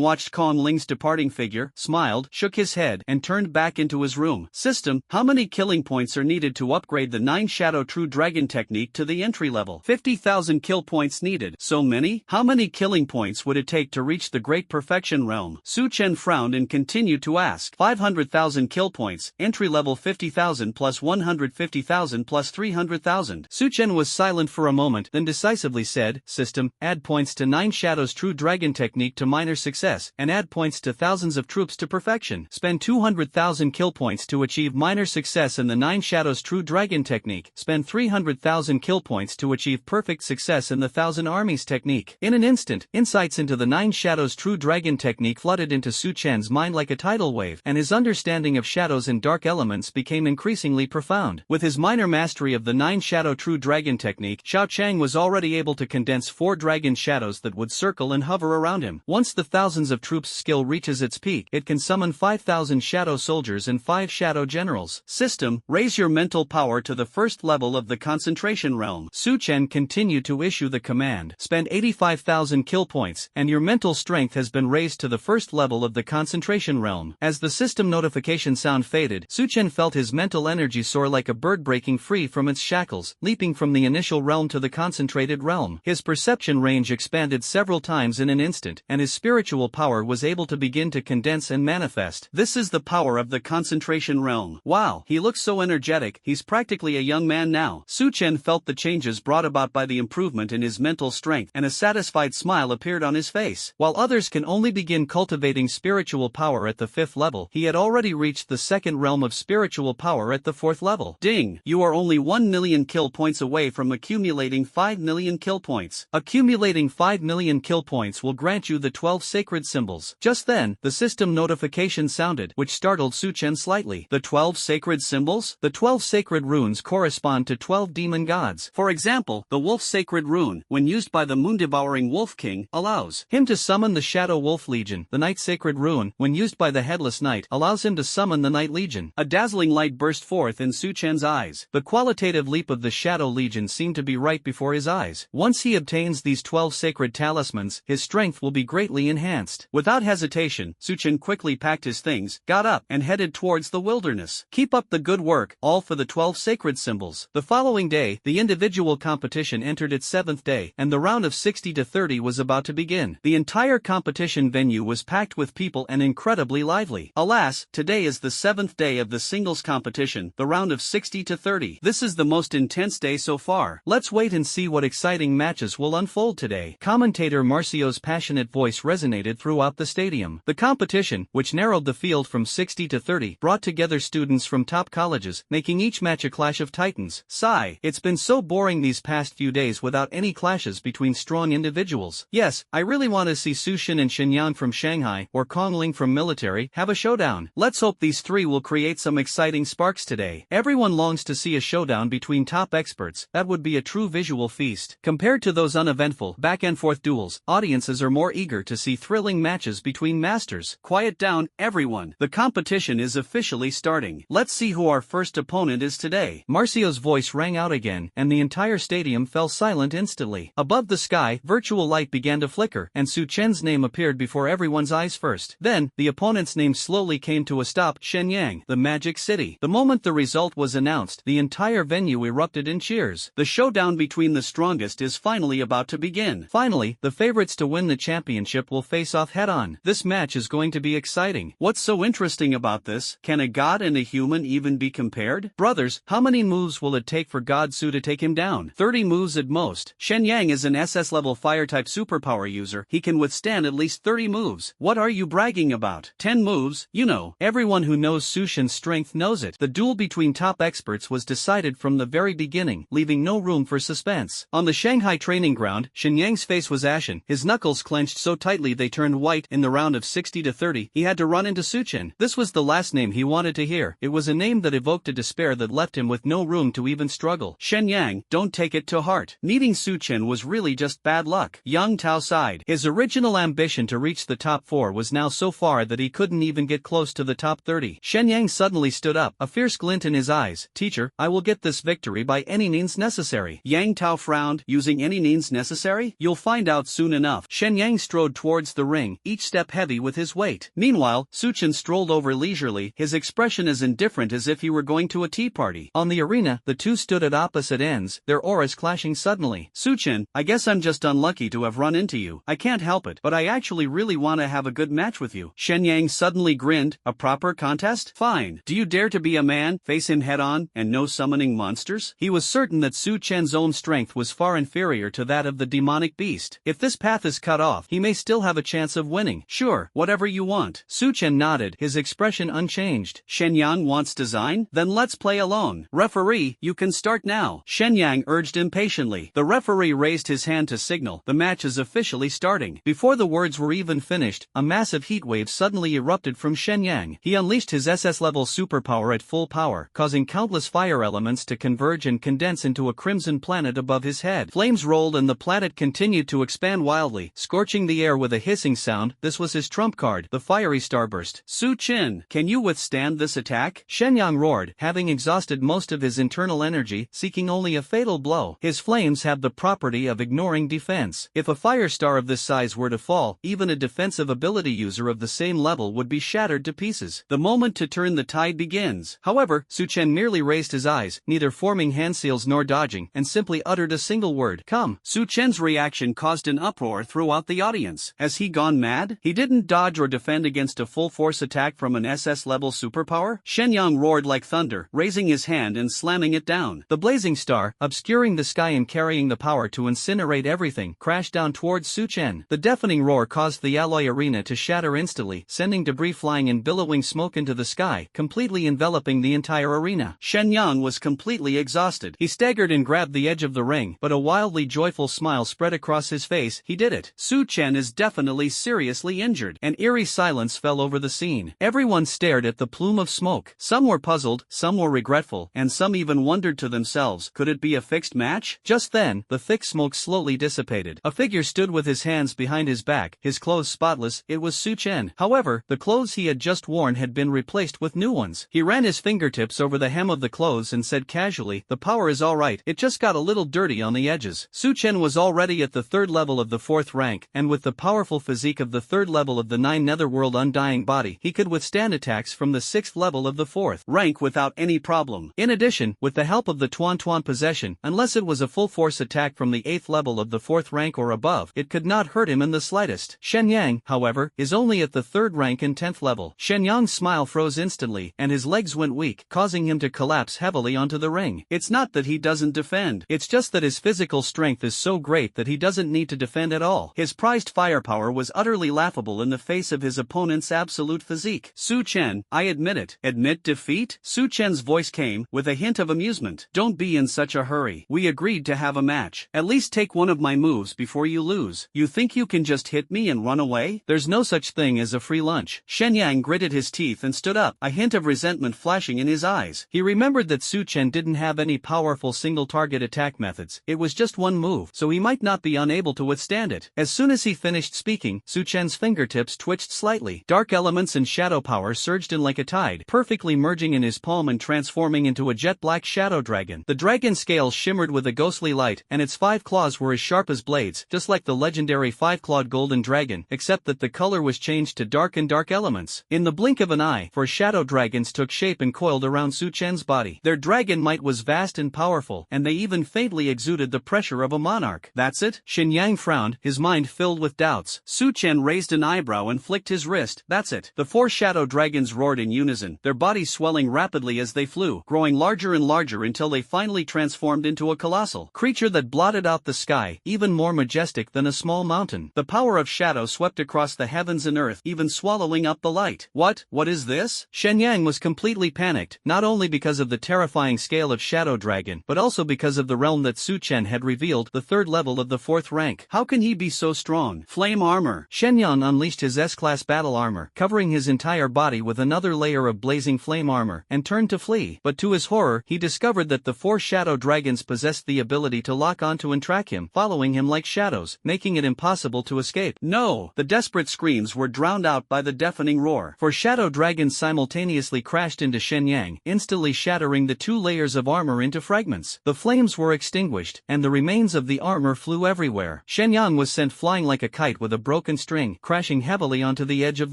watched Kong Ling's departing figure, smiled, shook his head, and turned back into his room. System, how many killing points are needed to upgrade the 9 Shadow True Dragon technique to the entry level? 50,000 kill points needed. So many? How many killing points would it take to reach the Great Perfection realm? Su Chen frowned and continued to ask. 500,000 kill points, entry level 50,000 plus 150,000 plus 300,000. Su Chen was silent for a moment, then decisively said, System, add points to 9 Shadows True Dragon technique to minor success, and add points to thousands of troops to perfection. Spend 200,000 kill points to achieve minor success in the 9 Shadows True Dragon technique. Spend 300,000 kill points to achieve perfect success in the 1,000 Armies technique. In an instant, insights into the 9 Shadows True Dragon technique flooded into Su Chen's mind like a tidal wave, and his understanding of shadows and dark elements became increasingly profound. With his minor mastery of the 9 Shadow True Dragon technique, Xiao Chang was already able to condense 4 dragon shadows that would circle and hover around him. Once the thousands of troops skill reaches its peak, it can summon 5,000 shadow soldiers and 5 shadow generals. System, raise your mental power to the first level of the concentration realm. Su Chen continued to issue the command. Spend 85,000 kill points, and your mental strength has been raised to the first level of the concentration realm. As the system notification sound faded, Su Chen felt his mental energy soar like a bird breaking free from its shackles, leaping from the initial realm to the concentrated realm. His perception range expanded several times in an instant, and his spiritual power was able to begin to condense and manifest. This is the power of the concentration realm. Wow, he looks so energetic, he's practically a young man now. Su Chen felt the changes brought about by the improvement in his mental strength, and a satisfied smile appeared on his face. While others can only begin cultivating spiritual power at the 5th level, he had already reached the 2nd realm of spiritual power at the 4th level. Ding! You are only 1 million kill points away from accumulating 5 million kill points. Accumulating 5 million kill points will grant you the 12 sacred symbols. Just then, the system notification sounded, which startled Su Chen slightly. The 12 sacred symbols? The 12 sacred runes correspond to 12 demon gods. For example, the wolf sacred rune, when used by the moon-devouring wolf king, allows him to summon the shadow wolf legion. The night sacred rune, when used by the headless knight, allows him to summon the night legion. A dazzling light burst forth in Su Chen's eyes. The qualitative leap of the shadow legion seemed to be right before his eyes. Once he obtains these 12 sacred talismans, his strength will be greatly enhanced. Without hesitation, Su Chen quickly packed his things, got up, and headed towards the wilderness. Keep up the good work, all for the 12 sacred symbols. The following day, the individual competition entered its 7th day, and the round of 60 to 30 was about to begin. The entire competition venue was packed with people and incredibly lively. Alas, today is the 7th day of the singles competition, the round of 60 to 30. This is the most intense day so far. Let's wait and see what exciting matches will unfold today. Commentator Marcio's passionate voice resonated throughout the stadium. The competition, which narrowed the field from 60 to 30, brought together students from top colleges, making each match a clash of titans. Sigh, it's been so boring these past few days without any clashes between strong individuals. Yes, I really want to see Su Shin and Shenyang from Shanghai, or Kong Ling from military, have a showdown. Let's hope these three will create some exciting sparks today. Everyone longs to see a showdown between top experts. That would be a true visual feast. Compared to those uneventful, back-and-forth duels, audiences are more eager to see thrilling matches between masters. Quiet down, everyone. The competition is officially starting. Let's see who our first opponent is today. Marcio's voice rang out again, and the entire stadium fell silent instantly. Above the sky, virtual light began to flicker, and Su Chen's name appeared before everyone's eyes first. Then, the opponent's name slowly came to a stop: Shenyang, the Magic City. The moment the result was announced, the entire venue erupted in cheers. The showdown between the strongest is finally about to begin. Finally, the favorites to win the championship will face off head-on. This match is going to be exciting. What's so interesting about this? Can a god and a human even be compared? Brothers, how many moves will it take for God Su to take him down? 30 moves at most. Shenyang is an SS level fire-type superpower user. He can withstand at least 30 moves. What are you bragging about? 10 moves? You know. Everyone who knows Su Shin's strength knows it. The duel between top experts was decided from the very beginning, leaving no room for suspense. On the Shanghai training ground, Shenyang's face was ashen, his knuckles clenched so tightly they turned white fight in the round of 60-30, he had to run into Su Chen. This was the last name he wanted to hear. It was a name that evoked a despair that left him with no room to even struggle. Shen Yang, don't take it to heart. Meeting Su Chen was really just bad luck. Yang Tao sighed. His original ambition to reach the top 4 was now so far that he couldn't even get close to the top 30. Shen Yang suddenly stood up, a fierce glint in his eyes. Teacher, I will get this victory by any means necessary. Yang Tao frowned. Using any means necessary? You'll find out soon enough. Shen Yang strode towards the ring, each step heavy with his weight. Meanwhile, Su Chen strolled over leisurely, his expression as indifferent as if he were going to a tea party. On the arena, the two stood at opposite ends, their auras clashing suddenly. Su Chen, I guess I'm just unlucky to have run into you. I can't help it, but I actually really want to have a good match with you. Shen Yang suddenly grinned. A proper contest? Fine. Do you dare to be a man, face him head on, and no summoning monsters? He was certain that Su Chen's own strength was far inferior to that of the demonic beast. If this path is cut off, he may still have a chance of winning. Sure, whatever you want. Su Chen nodded, his expression unchanged. Shen Yang wants design? Then let's play along. Referee, you can start now. Shen Yang urged impatiently. The referee raised his hand to signal. The match is officially starting. Before the words were even finished, a massive heat wave suddenly erupted from Shen Yang. He unleashed his SS level superpower at full power, causing countless fire elements to converge and condense into a crimson planet above his head. Flames rolled and the planet continued to expand wildly, scorching the air with a hissing sound. This was his trump card, the fiery starburst. Su Chen, can you withstand this attack? Shen Yang roared, having exhausted most of his internal energy, seeking only a fatal blow. His flames have the property of ignoring defense. If a fire star of this size were to fall, even a defensive ability user of the same level would be shattered to pieces. The moment to turn the tide begins. However, Su Chen merely raised his eyes, neither forming hand seals nor dodging, and simply uttered a single word, come. Su Chen's reaction caused an uproar throughout the audience. Has he gone mad? He didn't dodge or defend against a full-force attack from an SS-level superpower? Shen Yang roared like thunder, raising his hand and slamming it down. The blazing star, obscuring the sky and carrying the power to incinerate everything, crashed down towards Su Chen. The deafening roar caused the alloy arena to shatter instantly, sending debris flying in billowing smoke into the sky, completely enveloping the entire arena. Shen Yang was completely exhausted. He staggered and grabbed the edge of the ring, but a wildly joyful smile spread across his face. He did it. Su Chen is definitely seriously injured. An eerie silence fell over the scene. Everyone stared at the plume of smoke. Some were puzzled, some were regretful, and some even wondered to themselves, could it be a fixed match? Just then, the thick smoke slowly dissipated. A figure stood with his hands behind his back, his clothes spotless. It was Su Chen. However, the clothes he had just worn had been replaced with new ones. He ran his fingertips over the hem of the clothes and said casually, the power is alright, it just got a little dirty on the edges. Su Chen was already at the 3rd level of the 4th rank, and with the powerful physique of the 3rd level of the 9 netherworld undying body, he could withstand attacks from the 6th level of the 4th rank without any problem. In addition, with the help of the Tuan Tuan possession, unless it was a full-force attack from the 8th level of the 4th rank or above, it could not hurt him in the slightest. Shen Yang, however, is only at the 3rd rank and 10th level. Shen Yang's smile froze instantly, and his legs went weak, causing him to collapse heavily onto the ring. It's not that he doesn't defend, it's just that his physical strength is so great that he doesn't need to defend at all. His prized firepower was utterly laughable in the face of his opponent's absolute physique. Su Chen, I admit it. Admit defeat? Su Chen's voice came, with a hint of amusement. Don't be in such a hurry. We agreed to have a match. At least take one of my moves before you lose. You think you can just hit me and run away? There's no such thing as a free lunch. Shen Yang gritted his teeth and stood up, a hint of resentment flashing in his eyes. He remembered that Su Chen didn't have any powerful single-target attack methods. It was just one move, so he might not be unable to withstand it. As soon as he finished speaking, Su Chen's fingertips twitched slightly. Dark elements and shadow power surged in like a tide, perfectly merging in his palm and transforming into a jet-black shadow dragon. The dragon's scales shimmered with a ghostly light, and its 5 claws were as sharp as blades, just like the legendary 5-clawed golden dragon, except that the color was changed to dark elements. In the blink of an eye, 4 shadow dragons took shape and coiled around Su Chen's body. Their dragon might was vast and powerful, and they even faintly exuded the pressure of a monarch. That's it? Shen Yang frowned, his mind filled with doubts. Su Chen raised an eyebrow and flicked his wrist. That's it. The 4 shadow dragons roared in unison, their bodies swelling rapidly as they flew, growing larger and larger until they finally transformed into a colossal creature that blotted out the sky, even more majestic than a small mountain. The power of shadow swept across the heavens and earth, even swallowing up the light. What is this? Shen Yang was completely panicked, not only because of the terrifying scale of Shadow Dragon, but also because of the realm that Su Chen had revealed, the 3rd level of the 4th rank. How can he be so strong? Flame armor. Shen Shenyang unleashed his S-class battle armor, covering his entire body with another layer of blazing flame armor, and turned to flee. But to his horror, he discovered that the 4 shadow dragons possessed the ability to lock onto and track him, following him like shadows, making it impossible to escape. No! The desperate screams were drowned out by the deafening roar. 4 shadow dragons simultaneously crashed into Shenyang, instantly shattering the 2 layers of armor into fragments. The flames were extinguished, and the remains of the armor flew everywhere. Shenyang was sent flying like a kite with a broken string, crashing heavily onto the edge of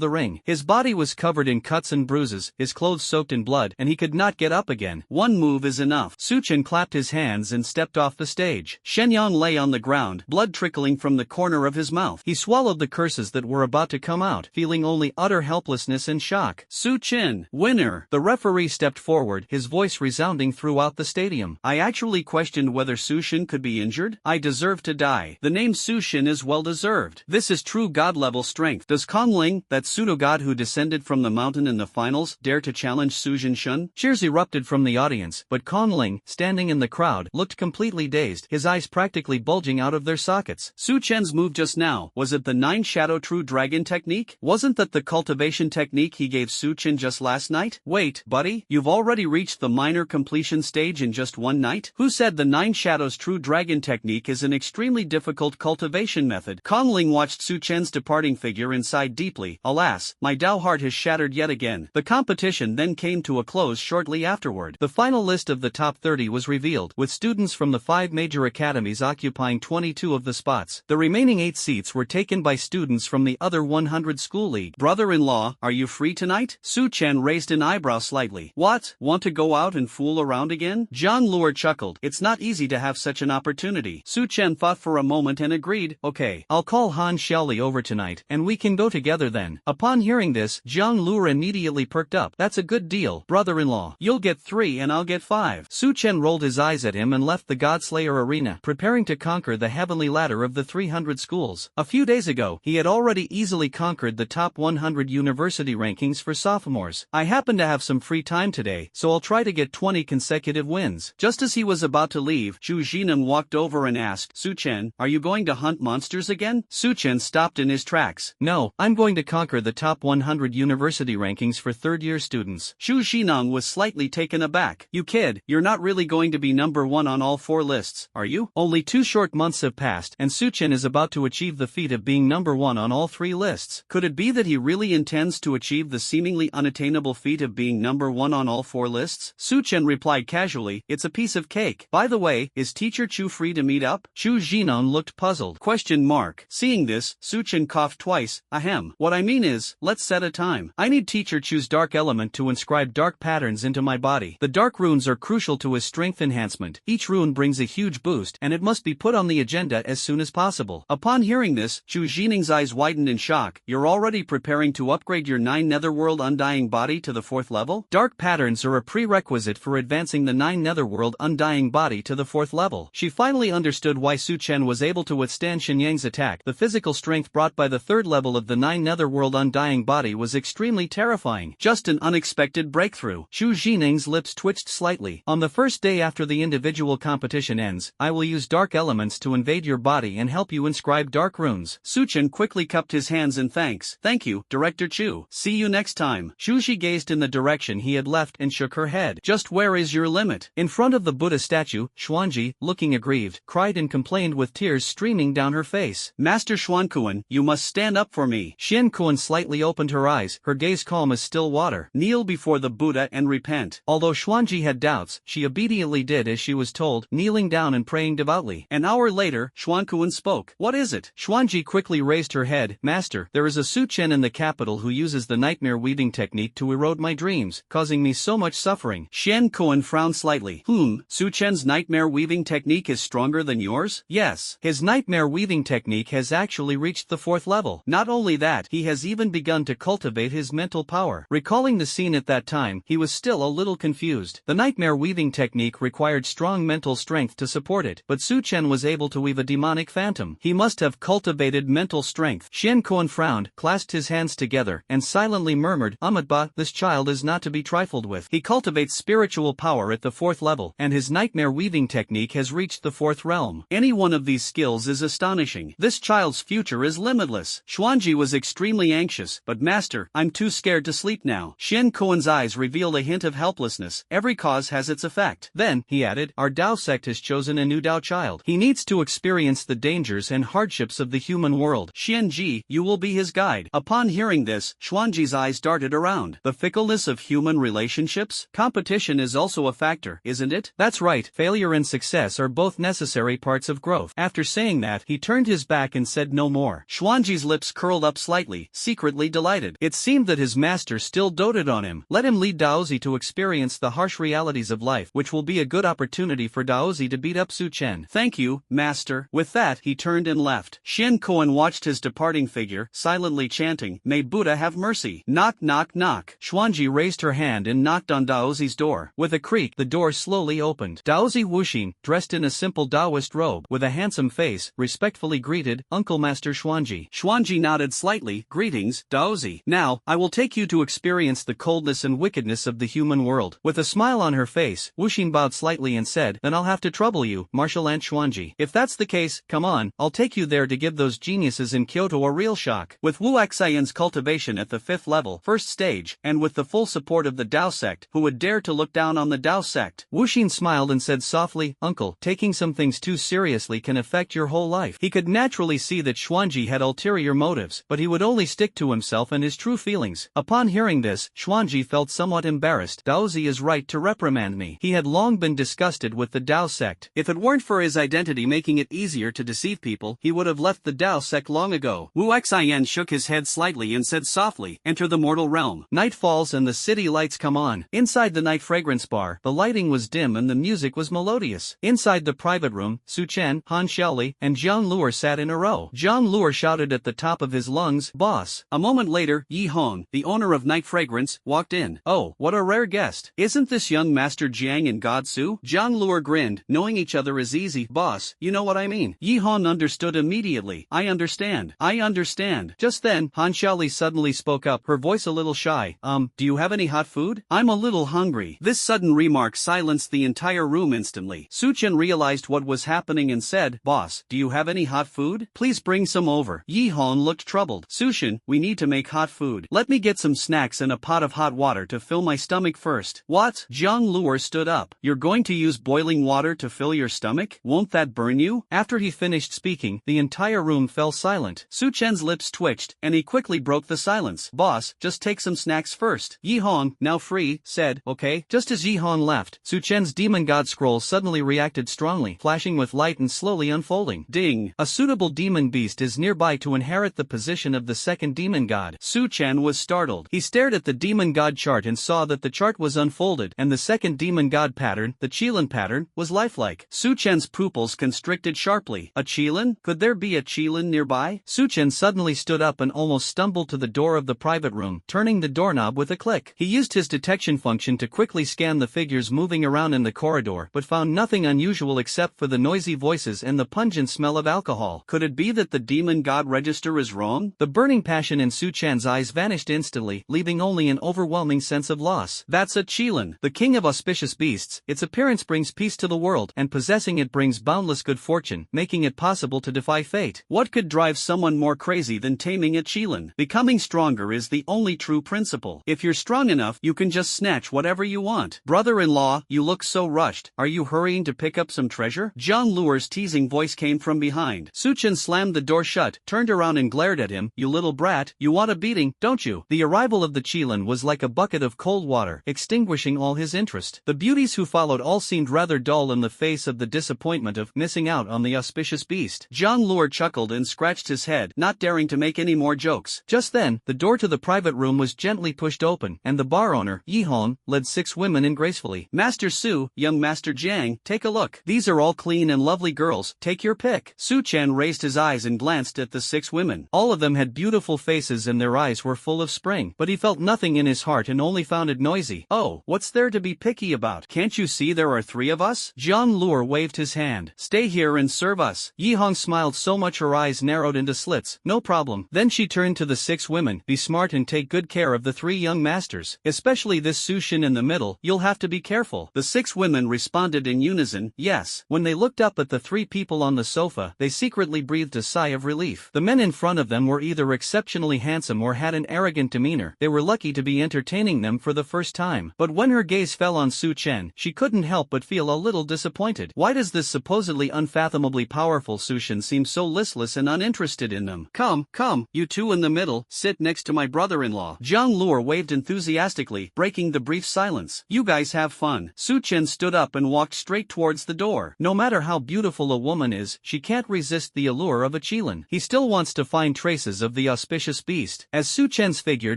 the ring. His body was covered in cuts and bruises, his clothes soaked in blood, and he could not get up again. One move is enough. Su Chen clapped his hands and stepped off the stage. Shenyang lay on the ground, blood trickling from the corner of his mouth. He swallowed the curses that were about to come out, feeling only utter helplessness and shock. Su Chen, winner! The referee stepped forward, his voice resounding throughout the stadium. I actually questioned whether Su Chen could be injured. I deserve to die. The name Su Chen is well deserved. This is true god-level strength. Does Kong Ling, that pseudo-god who descended from the mountain in the finals, dare to challenge Su Jinshun? Cheers erupted from the audience, but Kong Ling, standing in the crowd, looked completely dazed, his eyes practically bulging out of their sockets. Su Chen's move just now, was it the 9 Shadow True Dragon technique? Wasn't that the cultivation technique he gave Su Chen just last night? Wait, buddy, you've already reached the minor completion stage in just one night? Who said the 9 Shadows True Dragon technique is an extremely difficult cultivation method? Kong Ling watched Su Chen's departing figure and sighed deeply. Alas, my Dao heart has shattered yet again. The competition then came to a close shortly afterward. The final list of the top 30 was revealed, with students from the 5 major academies occupying 22 of the spots. The remaining 8 seats were taken by students from the other 100 school league. Brother-in-law, are you free tonight? Su Chen raised an eyebrow slightly. What? Want to go out and fool around again? Zhang Luer chuckled. It's not easy to have such an opportunity. Su Chen thought for a moment and agreed. Okay, I'll call Han Xiaoli over tonight, and we can go together then. Upon hearing this, Zhang Luer immediately perked up. That's a good deal, brother-in-law. You'll get 3 and I'll get 5. Su Chen rolled his eyes at him and left the Godslayer arena, preparing to conquer the heavenly ladder of the 300 schools. A few days ago, he had already easily conquered the top 100 university rankings for sophomores. I happen to have some free time today, so I'll try to get 20 consecutive wins. Just as he was about to leave, Zhu Jinam walked over and asked, Su Chen, are you going to hunt monsters again? Su Chen stopped in his tracks. No, I'm going to conquer the top 100 university rankings for third-year students. Zhu Jinang was slightly taken aback. You kid, you're not really going to be number 1 on all 4 lists, are you? Only 2 short months have passed, and Su Chen is about to achieve the feat of being number 1 on all 3 lists. Could it be that he really intends to achieve the seemingly unattainable feat of being number 1 on all 4 lists? Su Chen replied casually, it's a piece of cake. By the way, is Teacher Chu free to meet up? Zhu Jinan looked puzzled. Question mark. Seeing this, Su Chen coughed twice. Ahem. What I mean is, let's set a time. I need Teacher Chu's dark element to inscribe dark patterns into my body. The dark runes are crucial to his strength enhancement. Each rune brings a huge boost, and it must be put on the agenda as soon as possible. Upon hearing this, Chu Jining's eyes widened in shock. You're already preparing to upgrade your 9 Netherworld Undying Body to the 4th level? Dark patterns are a prerequisite for advancing the 9 Netherworld Undying Body to the 4th level. She finally understood why Su Chen was able to withstand Shenyang's attack. The physical strength brought by the 3rd level of the 9 Netherworld Undying Body was extremely terrifying. Just an unexpected breakthrough. Zhu Jining's lips twitched slightly. On the first day after the individual competition ends, I will use dark elements to invade your body and help you inscribe dark runes. Su Chen quickly cupped his hands in thanks. Thank you, Director Chu. See you next time. Zhu Ji gazed in the direction he had left and shook her head. Just where is your limit? In front of the Buddha statue, Xuanji, looking aggrieved, cried and complained with tears streaming down her face. Master Xuankuan, you must stand up for me. Xian Kuan slightly opened her eyes, her gaze calm as still water. Kneel before the Buddha and repent. Although Xuanji had doubts, she obediently did as she was told, kneeling down and praying devoutly. An hour later, Xuankuan spoke. What is it? Xuanji quickly raised her head. Master, there is a Su Chen in the capital who uses the nightmare weaving technique to erode my dreams, causing me so much suffering. Xian Kuan frowned slightly. Su Chen's nightmare weaving technique is stronger than yours? Yes. His nightmare weaving technique has actually reached the 4th level. Not only that, he has even begun to cultivate his mental power. Recalling the scene at that time, he was still a little confused. The nightmare weaving technique required strong mental strength to support it, but Su Chen was able to weave a demonic phantom. He must have cultivated mental strength. Xian Kuan frowned, clasped his hands together, and silently murmured, Amatba, this child is not to be trifled with. He cultivates spiritual power at the 4th level, and his nightmare weaving technique has reached the 4th realm. Any one of these skills is astonishing. This child's future is limitless. limitless. Xuanji was extremely anxious, but master, I'm too scared to sleep now. Shen Kuan's eyes revealed a hint of helplessness. Every cause has its effect. Then, he added, our Dao sect has chosen a new Dao child. He needs to experience the dangers and hardships of the human world. Xianji, you will be his guide. Upon hearing this, Xuanji's eyes darted around. The fickleness of human relationships? Competition is also a factor, isn't it? That's right, failure and success are both necessary parts of growth. After saying that, he turned his back and said no more. Xuanji's lips curled up slightly, secretly delighted. It seemed that his master still doted on him. Let him lead Daozi to experience the harsh realities of life, which will be a good opportunity for Daozi to beat up Su Chen. Thank you, master. With that, he turned and left. Shen Kuan watched his departing figure, silently chanting, may Buddha have mercy. Knock knock knock. Xuanji raised her hand and knocked on Daozi's door. With a creak, the door slowly opened. Daozi Wuxin, dressed in a simple Taoist robe, with a handsome face, respectfully greeted, Uncle Master Xuanji. Xuanji nodded slightly, greetings, Daozi. Now, I will take you to experience the coldness and wickedness of the human world. With a smile on her face, Wuxin bowed slightly and said, then I'll have to trouble you, Martial Ant Xuanji. If that's the case, come on, I'll take you there to give those geniuses in Kyoto a real shock. With Wu Xian's cultivation at the 5th level, first stage, and with the full support of the Dao sect, who would dare to look down on the Dao sect? Wuxin smiled and said softly, Uncle, taking some things too seriously can affect your whole life. He could naturally see that Xuanji had ulterior motives, but he would only stick to himself and his true feelings. Upon hearing this, Xuanji felt somewhat embarrassed. Daozi is right to reprimand me. He had long been disgusted with the Dao sect. If it weren't for his identity making it easier to deceive people, he would have left the Dao sect long ago. Wu Xian shook his head slightly and said softly, enter the mortal realm. Night falls and the city lights come on. Inside the night fragrance bar, the lighting was dim and the music was melodious. Inside the private room, Su Chen, Han Xiaoli, and Jiang Luer sat in a row. Jiang Luer shouted at the top of his lungs, boss. A moment later, Yi Hong, the owner of Night Fragrance, walked in. Oh, what a rare guest. Isn't this young Master Jiang and God Su? Jiang Luer grinned, knowing each other is easy, boss, you know what I mean. Yi Hong understood immediately. I understand. I understand. Just then, Han Xiaoli suddenly spoke up, her voice a little shy. Do you have any hot food? I'm a little hungry. This sudden remark silenced the entire room instantly. Su Chen realized what was happening and said, boss, do you have any hot food? Please bring some over. Yi Hong looked troubled. Su Chen, we need to make hot food. Let me get some snacks and a pot of hot water to fill my stomach first. What? Jiang Luer stood up. You're going to use boiling water to fill your stomach? Won't that burn you? After he finished speaking, the entire room fell silent. Su Chen's lips twitched, and he quickly broke the silence. Boss, just take some snacks first. Yi Hong, now free, said, okay. Just as Yi Hong left, Su Chen's demon god scroll suddenly reacted strongly, flashing with light and slowly unfolding. Ding! A suitable demon beast is nearby to inherit the position of the second demon god. Su Chen was startled. He stared at the demon god chart and saw that the chart was unfolded, and the second demon god pattern, the Qilin pattern, was lifelike. Su Chen's pupils constricted sharply. A Qilin? Could there be a Qilin nearby? Su Chen suddenly stood up and almost stumbled to the door of the private room, turning the doorknob with a click. He used his detection function to quickly scan the figures moving around in the corridor, but found nothing unusual except for the noisy voices and the pungent smell of alcohol. Could it be that the demon god register is wrong? The burning passion in Su Chen's eyes vanished instantly, leaving only an overwhelming sense of loss. That's a Qilin, the king of auspicious beasts. Its appearance brings peace to the world, and possessing it brings boundless good fortune, making it possible to defy fate. What could drive someone more crazy than taming a Qilin? Becoming stronger is the only true principle. If you're strong enough, you can just snatch whatever you want. Brother-in-law, you look so rushed. Are you hurrying to pick up some treasure? Jiang Luer's teasing voice came from behind. Su Chen slammed the door shut, turned around and glared at him. You little brat, you want a beating, don't you? The arrival of the Qilin was like a bucket of cold water, extinguishing all his interest. The beauties who followed all seemed rather dull in the face of the disappointment of missing out on the auspicious beast. Jiang Luer chuckled and scratched his head, not daring to make any more jokes. Just then, the door to the private room was gently pushed open, and the bar owner, Yi Hong, led 6 women in gracefully. Master Su, young Master Jiang, take a look. These are all clean and lovely girls, take your pick. Su Chen raised his eyes and glanced at the 6 women. All of them had beautiful faces and their eyes were full of spring, but he felt nothing in his heart and only found it noisy. Oh, what's there to be picky about? Can't you see there are 3 of us? Jiang Luer waved his hand. Stay here and serve us. Yi Hong smiled so much her eyes narrowed into slits. No problem. Then she turned to the 6 women. Be smart and take good care of the 3 young masters, especially this Su Shin in the middle. You'll have to be careful. The 6 women responded in unison, yes. When they looked up at the 3 people on the sofa, they secretly breathed a sigh of relief. life. The men in front of them were either exceptionally handsome or had an arrogant demeanor. They were lucky to be entertaining them for the first time. But when her gaze fell on Su Chen, she couldn't help but feel a little disappointed. Why does this supposedly unfathomably powerful Su Chen seem so listless and uninterested in them? Come, you two in the middle, sit next to my brother-in-law. Zhang Luo waved enthusiastically, breaking the brief silence. You guys have fun. Su Chen stood up and walked straight towards the door. No matter how beautiful a woman is, she can't resist the allure of a Qilin. He still wants to find traces of the auspicious beast. As Su Chen's figure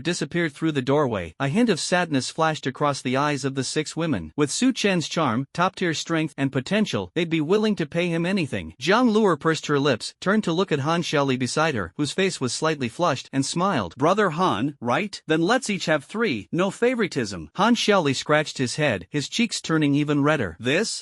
disappeared through the doorway, a hint of sadness flashed across the eyes of the 6 women. With Su Chen's charm, top-tier strength, and potential, they'd be willing to pay him anything. Zhang Luo pursed her lips, turned to look at Han Xiaoli beside her, whose face was slightly flushed, and smiled. Brother Han, right? Then let's each have 3, no favoritism. Han Xiaoli scratched his head, his cheeks turning even redder.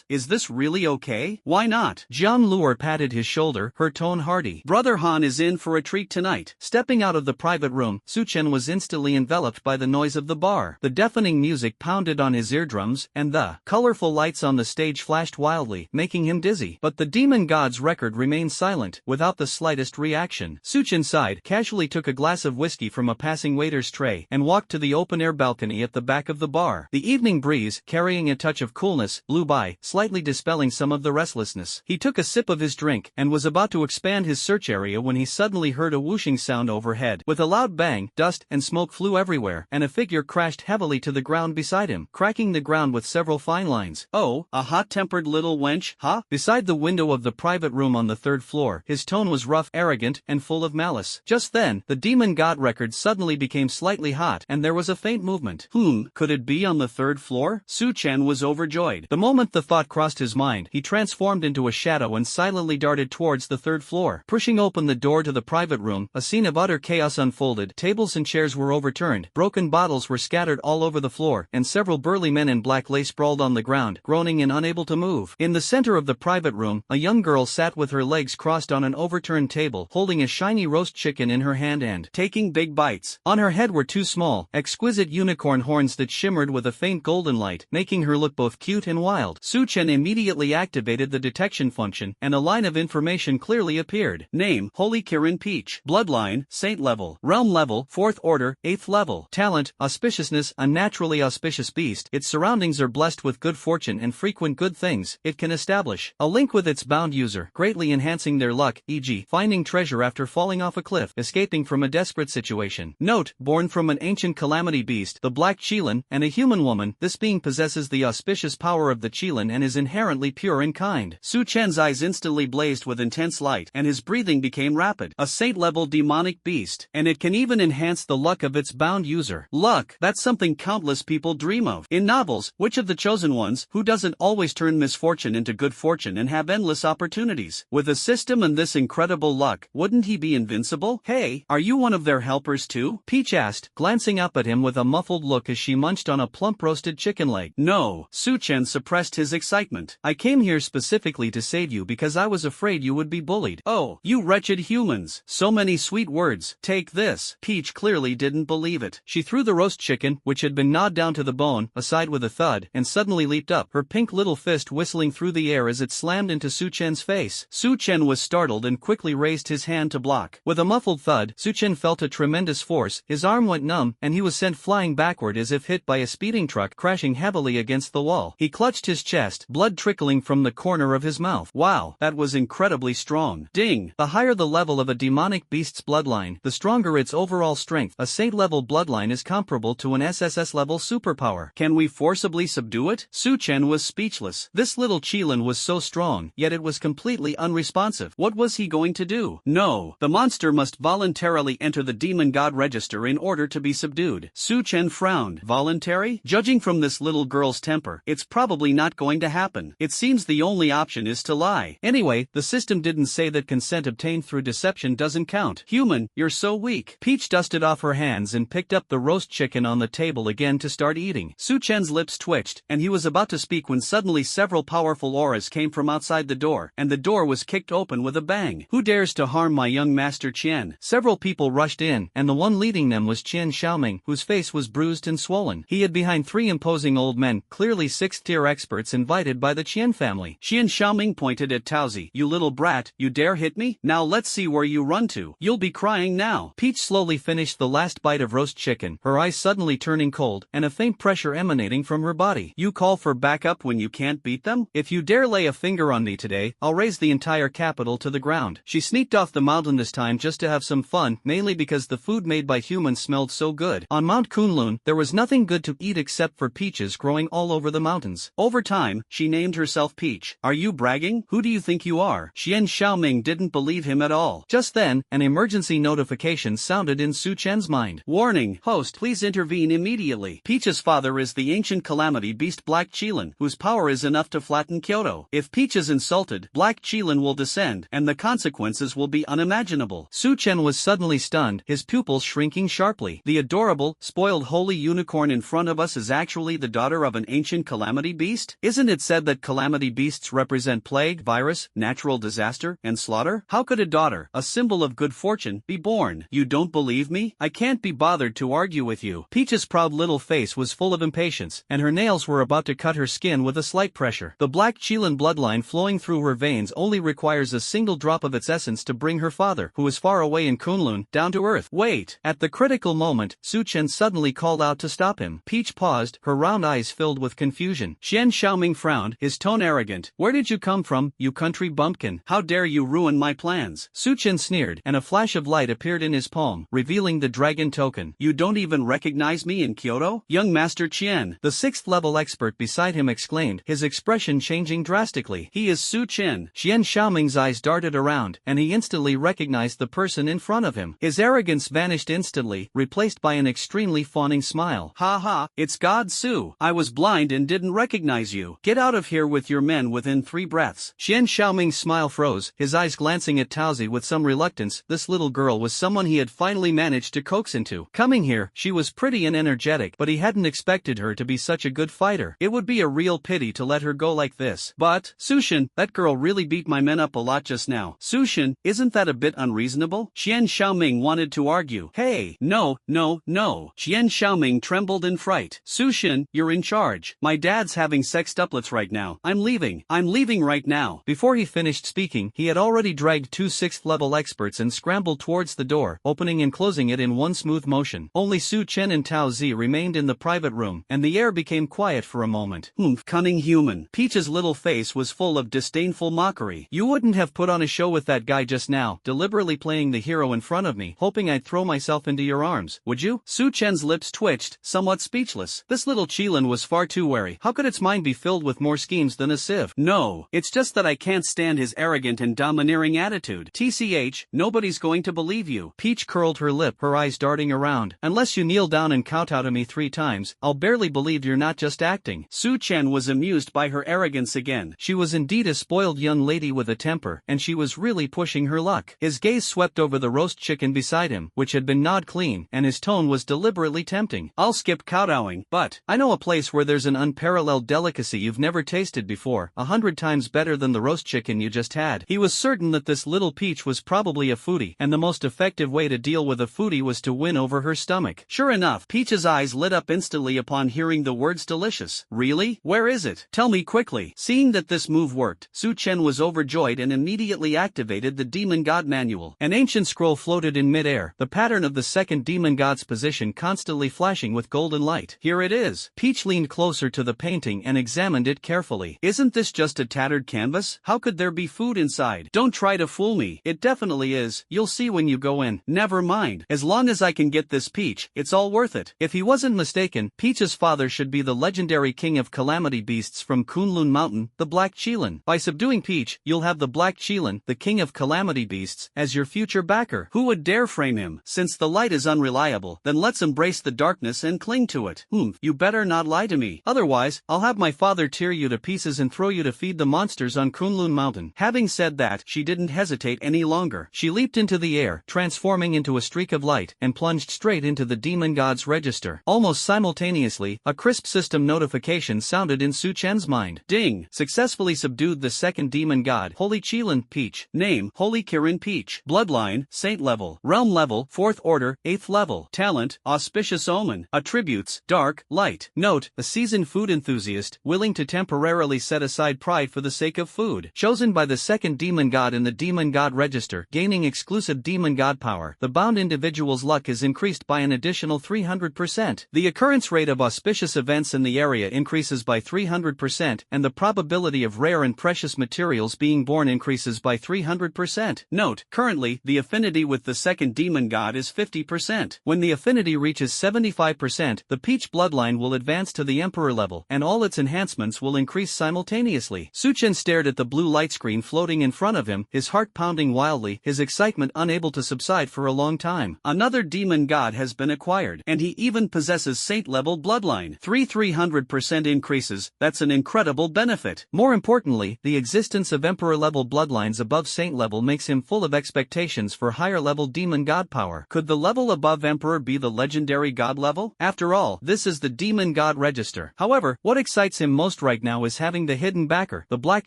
Is this really okay? Why not? Zhang Luo patted his shoulder, her tone hearty. Brother Han is in for a treat tonight. Stepping out of the private room, Su Chen was instantly enveloped by the noise of the bar. The deafening music pounded on his eardrums, and the colorful lights on the stage flashed wildly, making him dizzy. But the demon god's record remained silent, without the slightest reaction. Su Chen sighed, casually took a glass of whiskey from a passing waiter's tray, and walked to the open-air balcony at the back of the bar. The evening breeze, carrying a touch of coolness, blew by, slightly dispelling some of the restlessness. He took a sip of his drink, and was about to expand his search area when he suddenly heard a whooshing sound overhead. With a loud bang, dust and smoke flew everywhere, and a figure crashed heavily to the ground beside him, cracking the ground with several fine lines. Oh, a hot-tempered little wench, huh? Beside the window of the private room on the 3rd floor, his tone was rough, arrogant, and full of malice. Just then, the demon god record suddenly became slightly hot, and there was a faint movement. Could it be on the 3rd floor? Su Chen was overjoyed. The moment the thought crossed his mind, he transformed into a shadow and silently darted towards the 3rd floor. Pushing open the door to the private room, a scene of utter chaos unfolded. Tables and chairs were overturned, broken bottles were scattered all over the floor, and several burly men in black lay sprawled on the ground, groaning and unable to move. In the center of the private room, a young girl sat with her legs crossed on an overturned table, holding a shiny roast chicken in her hand and taking big bites. On her head were 2 small, exquisite unicorn horns that shimmered with a faint golden light, making her look both cute and wild. Su Chen immediately activated the detection function, and a line of information clearly appeared. Name: Holy Kirin Peach. Bloodline: Saint level. Realm level: 4th order, 8th level. Talent: Auspiciousness, a naturally auspicious beast. Its surroundings are blessed with good fortune and frequent good things. It can establish a link with its bound user, greatly enhancing their luck, e.g., finding treasure after falling off a cliff, escaping from a desperate situation. Note: born from an ancient calamity beast, the Black Qilin, and a human woman, this being possesses the auspicious power of the Qilin and is inherently pure and kind. Su Chen's eyes instantly blazed with intense light, and his breathing became rapid. A saint-level demonic beast, and it can even enhance the luck of its bound user. Luck, that's something countless people dream of. In novels, which of the chosen ones, who doesn't always turn misfortune into good fortune and have endless opportunities? With a system and this incredible luck, wouldn't he be invincible? Hey, are you one of their helpers too? Peach asked, glancing up at him with a muffled look as she munched on a plump roasted chicken leg. No, Su Chen suppressed his excitement. I came here specifically to save you because I was afraid you would be bullied. Oh, you wretched humans. So many sweet words. Take this. Peach clearly didn't believe it. She threw the roast chicken, which had been gnawed down to the bone, aside with a thud, and suddenly leaped up, her pink little fist whistling through the air as it slammed into Su Chen's face. Su Chen was startled and quickly raised his hand to block. With a muffled thud, Su Chen felt a tremendous force, his arm went numb, and he was sent flying backward as if hit by a speeding truck, crashing heavily against the wall. He clutched his chest, blood trickling from the corner of his mouth. Wow, that was incredibly strong. Ding! The higher the level of a demonic beast's bloodline, the stronger its overall strength. A saint-level bloodline is comparable to an SSS-level superpower. Can we forcibly subdue it? Su Chen was speechless. This little Qilin was so strong, yet it was completely unresponsive. What was he going to do? No, the monster must voluntarily enter the demon god register in order to be subdued. Su Chen frowned. Voluntary? Judging from this little girl's temper, it's probably not going to happen. It seems the only option is to lie. Anyway, the system didn't say that consent obtained through deception doesn't count. Human, you're so weak. Peach dusted off her hands and picked up the roast chicken on the table again to start eating. Su Chen's lips twitched, and he was about to speak when suddenly several powerful auras came from outside the door, and the door was kicked open with a bang. Who dares to harm my young master Qian? Several people rushed in, and the one leading them was Qian Xiaoming, whose face was bruised and swollen. He had behind 3 imposing old men, clearly 6th-tier experts invited by the Qian family. Qian Xiaoming pointed at Taozi. You little brat, you dare hit me? Now let's see where you run to. You'll be crying now. Peach slowly finished the last bite of roast chicken, her eyes suddenly turning cold, and a faint pressure emanating from her body. You call for backup when you can't beat them? If you dare lay a finger on me today, I'll raise the entire capital to the ground. She sneaked off the mountain this time just to have some fun, mainly because the food made by humans smelled so good. On Mount Kunlun, there was nothing good to eat except for peaches growing all over the mountains. Over time, she named herself Peach. Are you bragging? Who do you think you are? Xian Xiaoming didn't believe him at all. Just then, an emergency notification sounded in Su Chen's mind. Warning, host, please intervene immediately. Peach's father is the ancient calamity beast Black Qilin, whose power is enough to flatten Kyoto. If Peach is insulted, Black Qilin will descend, and the consequences will be unimaginable. Su Chen was suddenly stunned, his pupils shrinking sharply. The adorable, spoiled holy unicorn in front of us is actually the daughter of an ancient calamity beast? Isn't it said that calamity beasts represent plague, virus, natural disaster, and slaughter? How could a daughter, a symbol of good fortune, be born? You don't believe me? I can't be bothered to argue with you. Peach's proud little face was full of impatience, and her nails were about to cut her skin with a slight pressure. The Black Qilin bloodline flowing through her veins only requires a single drop of its essence to bring her father, who is far away in Kunlun, down to earth. Wait! At the critical moment, Su Chen suddenly called out to stop him. Peach paused, her round eyes filled with confusion. Xian Xiaoming frowned, his tone arrogant. Where did you come from, you country bumpkin? How dare you ruin my plans? Su Chen sneered, and a flash of light appeared in his palm, revealing the dragon token. You don't even recognize me in Kyoto? Young Master Qian. The sixth-level expert beside him exclaimed, his expression changing drastically. He is Su Chen. Xian Xiaoming's eyes darted around, and he instantly recognized the person in front of him. His arrogance vanished instantly, replaced by an extremely fawning smile. Ha ha, it's God Su. I was blind and didn't recognize you. Get out of here with your men within 3 breaths. Xian Xiaoming's smile froze, his eyes glancing at Taozi with some reluctance. This little girl was someone he had finally managed to coax into coming here. She was pretty and energetic, but he hadn't expected her to be such a good fighter. It would be a real pity to let her go like this. But, Sushin, that girl really beat my men up a lot just now. Sushin, isn't that a bit unreasonable? Xian Xiaoming wanted to argue. Hey, no. Xian Xiaoming trembled in fright. Sushin, you're in charge. My dad's having sextuplets right now. I'm leaving right now. Before he finished speaking, he had already dragged 2 sixth-level experts and scrambled towards the door, opening and closing it in one smooth motion. Only Su Chen and Tao Zi remained in the private room, and the air became quiet for a moment. Cunning human. Peach's little face was full of disdainful mockery. You wouldn't have put on a show with that guy just now, deliberately playing the hero in front of me, hoping I'd throw myself into your arms, would you? Su Chen's lips twitched, somewhat speechless. This little Qilin was far too wary. How could its mind be filled with more schemes than a sieve? No, it's just that I can't stand his arrogant and domineering attitude. TCH, nobody's going to believe you. Peach curled her lip, her eyes darting around. Unless you kneel down and kowtow to me 3 times, I'll barely believe you're not just acting. Su Chen was amused by her arrogance again. She was indeed a spoiled young lady with a temper, and she was really pushing her luck. His gaze swept over the roast chicken beside him, which had been gnawed clean, and his tone was deliberately tempting. I'll skip kowtowing, but I know a place where there's an unparalleled delicacy you've never tasted before, 100 times better than the roast chicken you just had. He was certain that this little Peach was probably a foodie, and the most effective way to deal with a foodie was to win over her stomach. Sure enough, Peach's eyes lit up instantly upon hearing the words delicious. Really? Where is it? Tell me quickly. Seeing that this move worked, Su Chen was overjoyed and immediately activated the Demon God Manual. An ancient scroll floated in mid-air, the pattern of the second demon god's position constantly flashing with golden light. Here it is. Peach leaned closer to the painting and examined it carefully. Isn't this just a tattered canvas? How could there be food inside? Don't try to fool me. It definitely is. You'll see when you go in. Never mind. As long as I can get this Peach, it's all worth it. If he wasn't mistaken, Peach's father should be the legendary king of calamity beasts from Kunlun Mountain, the Black Qilin. By subduing Peach, you'll have the Black Qilin, the king of calamity beasts, as your future backer. Who would dare frame him? Since the light is unreliable, then let's embrace the darkness and cling to it. You better not lie to me. Otherwise, I'll have my father tear you to pieces and throw you to feed the monsters on Kunlun Mountain. Having said that, she didn't hesitate any longer. She leaped into the air, transforming into a streak of light, and plunged straight into the demon god's register. Almost simultaneously, a crisp system notification sounded in Su Chen's mind. Ding! Successfully subdued the second demon god, Holy Qilin Peach. Name, Holy Kirin Peach. Bloodline, Saint level. Realm level, 4th order, 8th level. Talent, Auspicious Omen. Attributes, Dark, Light. Note, a seasoned food enthusiast, willing to temporarily set aside pride for the sake of food. Chosen by the second demon god in the demon god register. register, gaining exclusive demon god power. The bound individual's luck is increased by an additional 300%. The occurrence rate of auspicious events in the area increases by 300%, and the probability of rare and precious materials being born increases by 300%. Note, currently, the affinity with the second demon god is 50%. When the affinity reaches 75%, the Peach bloodline will advance to the Emperor level, and all its enhancements will increase simultaneously. Suchen stared at the blue light screen floating in front of him, his heart pounding wildly, his excitement unable to subside for a long time. Another demon god has been acquired, and he even possesses saint-level bloodline. 300% increases, that's an incredible benefit. More importantly, the existence of Emperor-level bloodlines above saint-level makes him full of expectations for higher-level demon god power. Could the level above Emperor be the legendary god level? After all, this is the demon god register. However, what excites him most right now is having the hidden backer, the Black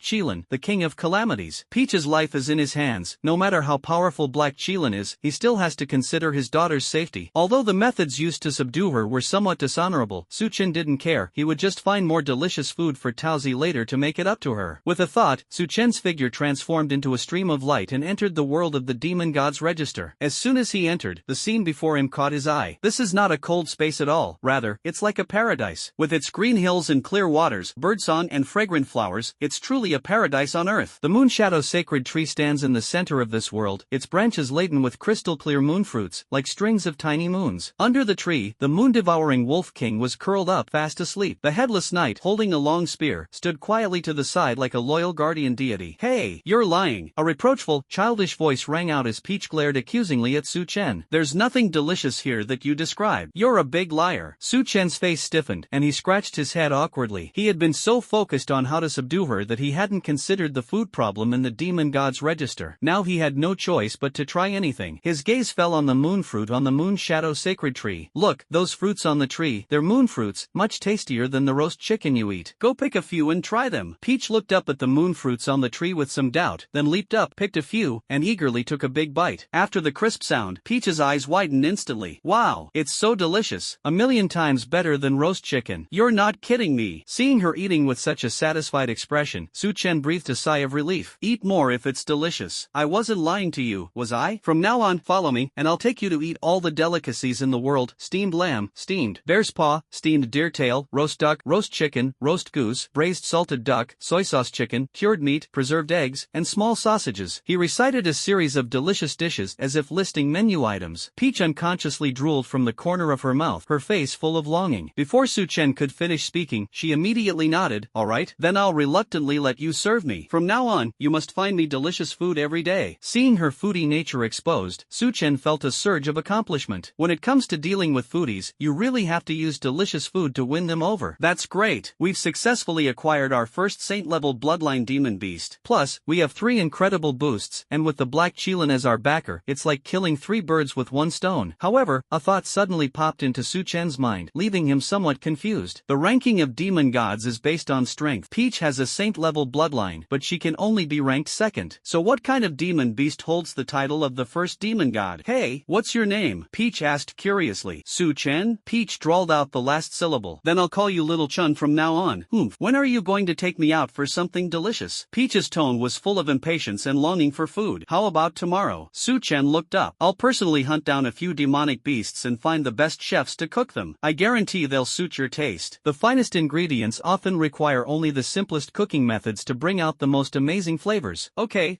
Qilin, the king of calamities. Peach's life is in his hands. No matter how powerful Black Qilin is, he still has to consider his daughter's safety. Although the methods used to subdue her were somewhat dishonorable, Suchen didn't care. He would just find more delicious food for Taozi later to make it up to her. With a thought, Suchen's figure transformed into a stream of light and entered the world of the demon god's register. As soon as he entered, the scene before him caught his eye. This is not a cold space at all, rather, it's like a paradise. With its green hills and clear waters, birdsong and fragrant flowers, it's truly a paradise on earth. The Moonshadow sacred tree stands in the center of this world, its branches laden with crystal-clear moonfruits, like strings of tiny moons. Under the tree, the moon-devouring Wolf King was curled up fast asleep. The headless knight, holding a long spear, stood quietly to the side like a loyal guardian deity. "Hey, you're lying!" A reproachful, childish voice rang out as Peach glared accusingly at Suchen. "There's nothing delicious here that you describe. You're a big liar." Suchen's face stiffened, and he scratched his head awkwardly. He had been so focused on how to subdue her that he hadn't considered the food problem in the demon god's register. Now he had no choice but to try anything. His gaze fell on the moon fruit on the Moonshadow sacred tree. "Look, those fruits on the tree, they're moon fruits, much tastier than the roast chicken you eat. Go pick a few and try them." Peach looked up at the moon fruits on the tree with some doubt, then leaped up, picked a few, and eagerly took a big bite. After the crisp sound, Peach's eyes widened instantly. "Wow, it's so delicious. 1,000,000 times better than roast chicken. You're not kidding me." Seeing her eating with such a satisfied expression, Suchen breathed a sigh of relief. "Eat more if it's delicious. I wasn't lying to you, was I? From now on, follow me, and I'll take you to eat all the delicacies in the world: steamed lamb, steamed bear's paw, steamed deer tail, roast duck, roast chicken, roast goose, braised salted duck, soy sauce chicken, cured meat, preserved eggs, and small sausages." He recited a series of delicious dishes as if listing menu items. Peach unconsciously drooled from the corner of her mouth, her face full of longing. Before Suchen could finish speaking, she immediately nodded. "All right, then I'll reluctantly let you serve me. From now on, you must find me delicious food every day." Seeing her foodie nature exposed, Suchen felt a surge of accomplishment. When it comes to dealing with foodies, you really have to use delicious food to win them over. "That's great. We've successfully acquired our first saint-level bloodline demon beast. Plus, we have 3 incredible boosts, and with the Black Qilin as our backer, it's like killing 3 birds with 1 stone." However, a thought suddenly popped into Suchen's mind, leaving him somewhat confused. The ranking of demon gods is based on strength. Peach has a saint-level bloodline, but she can only be ranked 2nd. So what kind of demon beast holds the title of the first demon god? "Hey, what's your name?" Peach asked curiously. "Suchen?" Peach drawled out the last syllable. "Then I'll call you Little Chun from now on." "Humph, when are you going to take me out for something delicious?" Peach's tone was full of impatience and longing for food. "How about tomorrow?" Suchen looked up. "I'll personally hunt down a few demonic beasts and find the best chefs to cook them. I guarantee they'll suit your taste. The finest ingredients often require only the simplest cooking methods to bring out the most amazing flavors." Okay,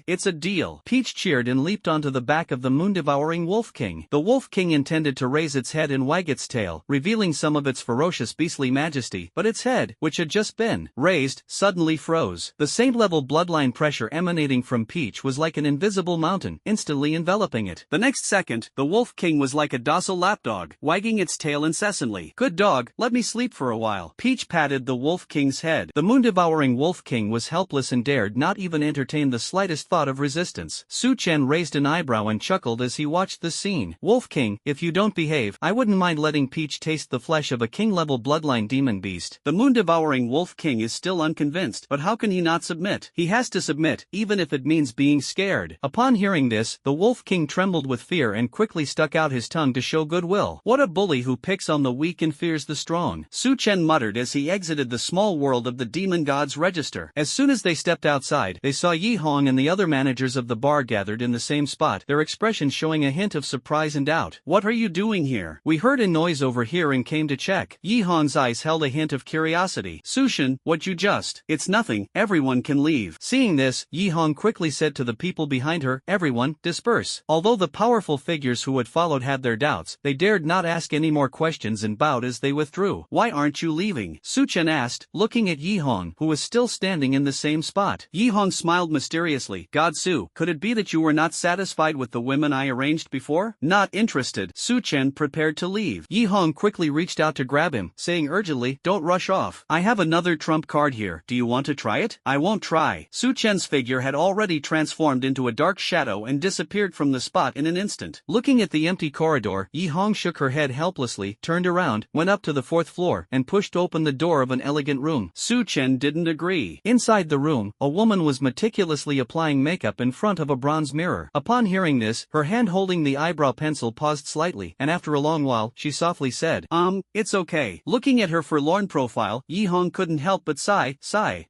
it's a deal." Peach cheered and leaped onto the back of the moon-devouring Wolf King. The Wolf King intended to raise its head and wag its tail, revealing some of its ferocious beastly majesty, but its head, which had just been raised, suddenly froze. The saint-level bloodline pressure emanating from Peach was like an invisible mountain, instantly enveloping it. The next second, the Wolf King was like a docile lapdog, wagging its tail incessantly. "Good dog, let me sleep for a while." Peach patted the Wolf King's head. The moon-devouring Wolf King was helpless and dared not even entertain the slightest thought of resistance. Suchen raised an eyebrow and chuckled as he watched the scene. "Wolf King, if you don't behave, I wouldn't mind letting Peach taste the flesh of a king-level bloodline demon beast." The moon-devouring Wolf King is still unconvinced, but how can he not submit? He has to submit, even if it means being scared. Upon hearing this, the Wolf King trembled with fear and quickly stuck out his tongue to show goodwill. "What a bully who picks on the weak and fears the strong," Suchen muttered as he exited the small world of the demon god's register. As soon as they stepped outside, they saw Yi Hong and the other managers of the bar gathered in the same spot, their expressions showing a hint of surprise and doubt. "What are you doing here? We heard a noise over here and came to check." Yi Hong's eyes held a hint of curiosity. "Sushin, what you just? It's nothing, everyone can leave." Seeing this, Yi Hong quickly said to the people behind her, "Everyone, disperse." Although the powerful figures who had followed had their doubts, they dared not ask any more questions and bowed as they withdrew. "Why aren't you leaving?" Su Chen asked, looking at Yi Hong, who was still standing in the same spot. Yi Hong smiled mysteriously. "God Su, could it be that you were not satisfied with the women I arranged before?" "Not interested." Su Chen prepared to leave. Yi Hong quickly reached out to grab him, saying urgently, "Don't rush off. "I have another trump card here. Do you want to try it?" "I won't try." Su Chen's figure had already transformed into a dark shadow and disappeared from the spot in an instant. Looking at the empty corridor, Yi Hong shook her head helplessly, turned around, went up to the 4th floor, and pushed open the door of an elegant room. Su Chen didn't agree. Inside the room, a woman was meticulously applying makeup in front of a bronze mirror. Upon hearing this, her hand holding the eyebrow pencil paused slightly, and after a long while, she softly said, It's okay." Looking at her forlorn profile, Yi Hong couldn't help but sigh.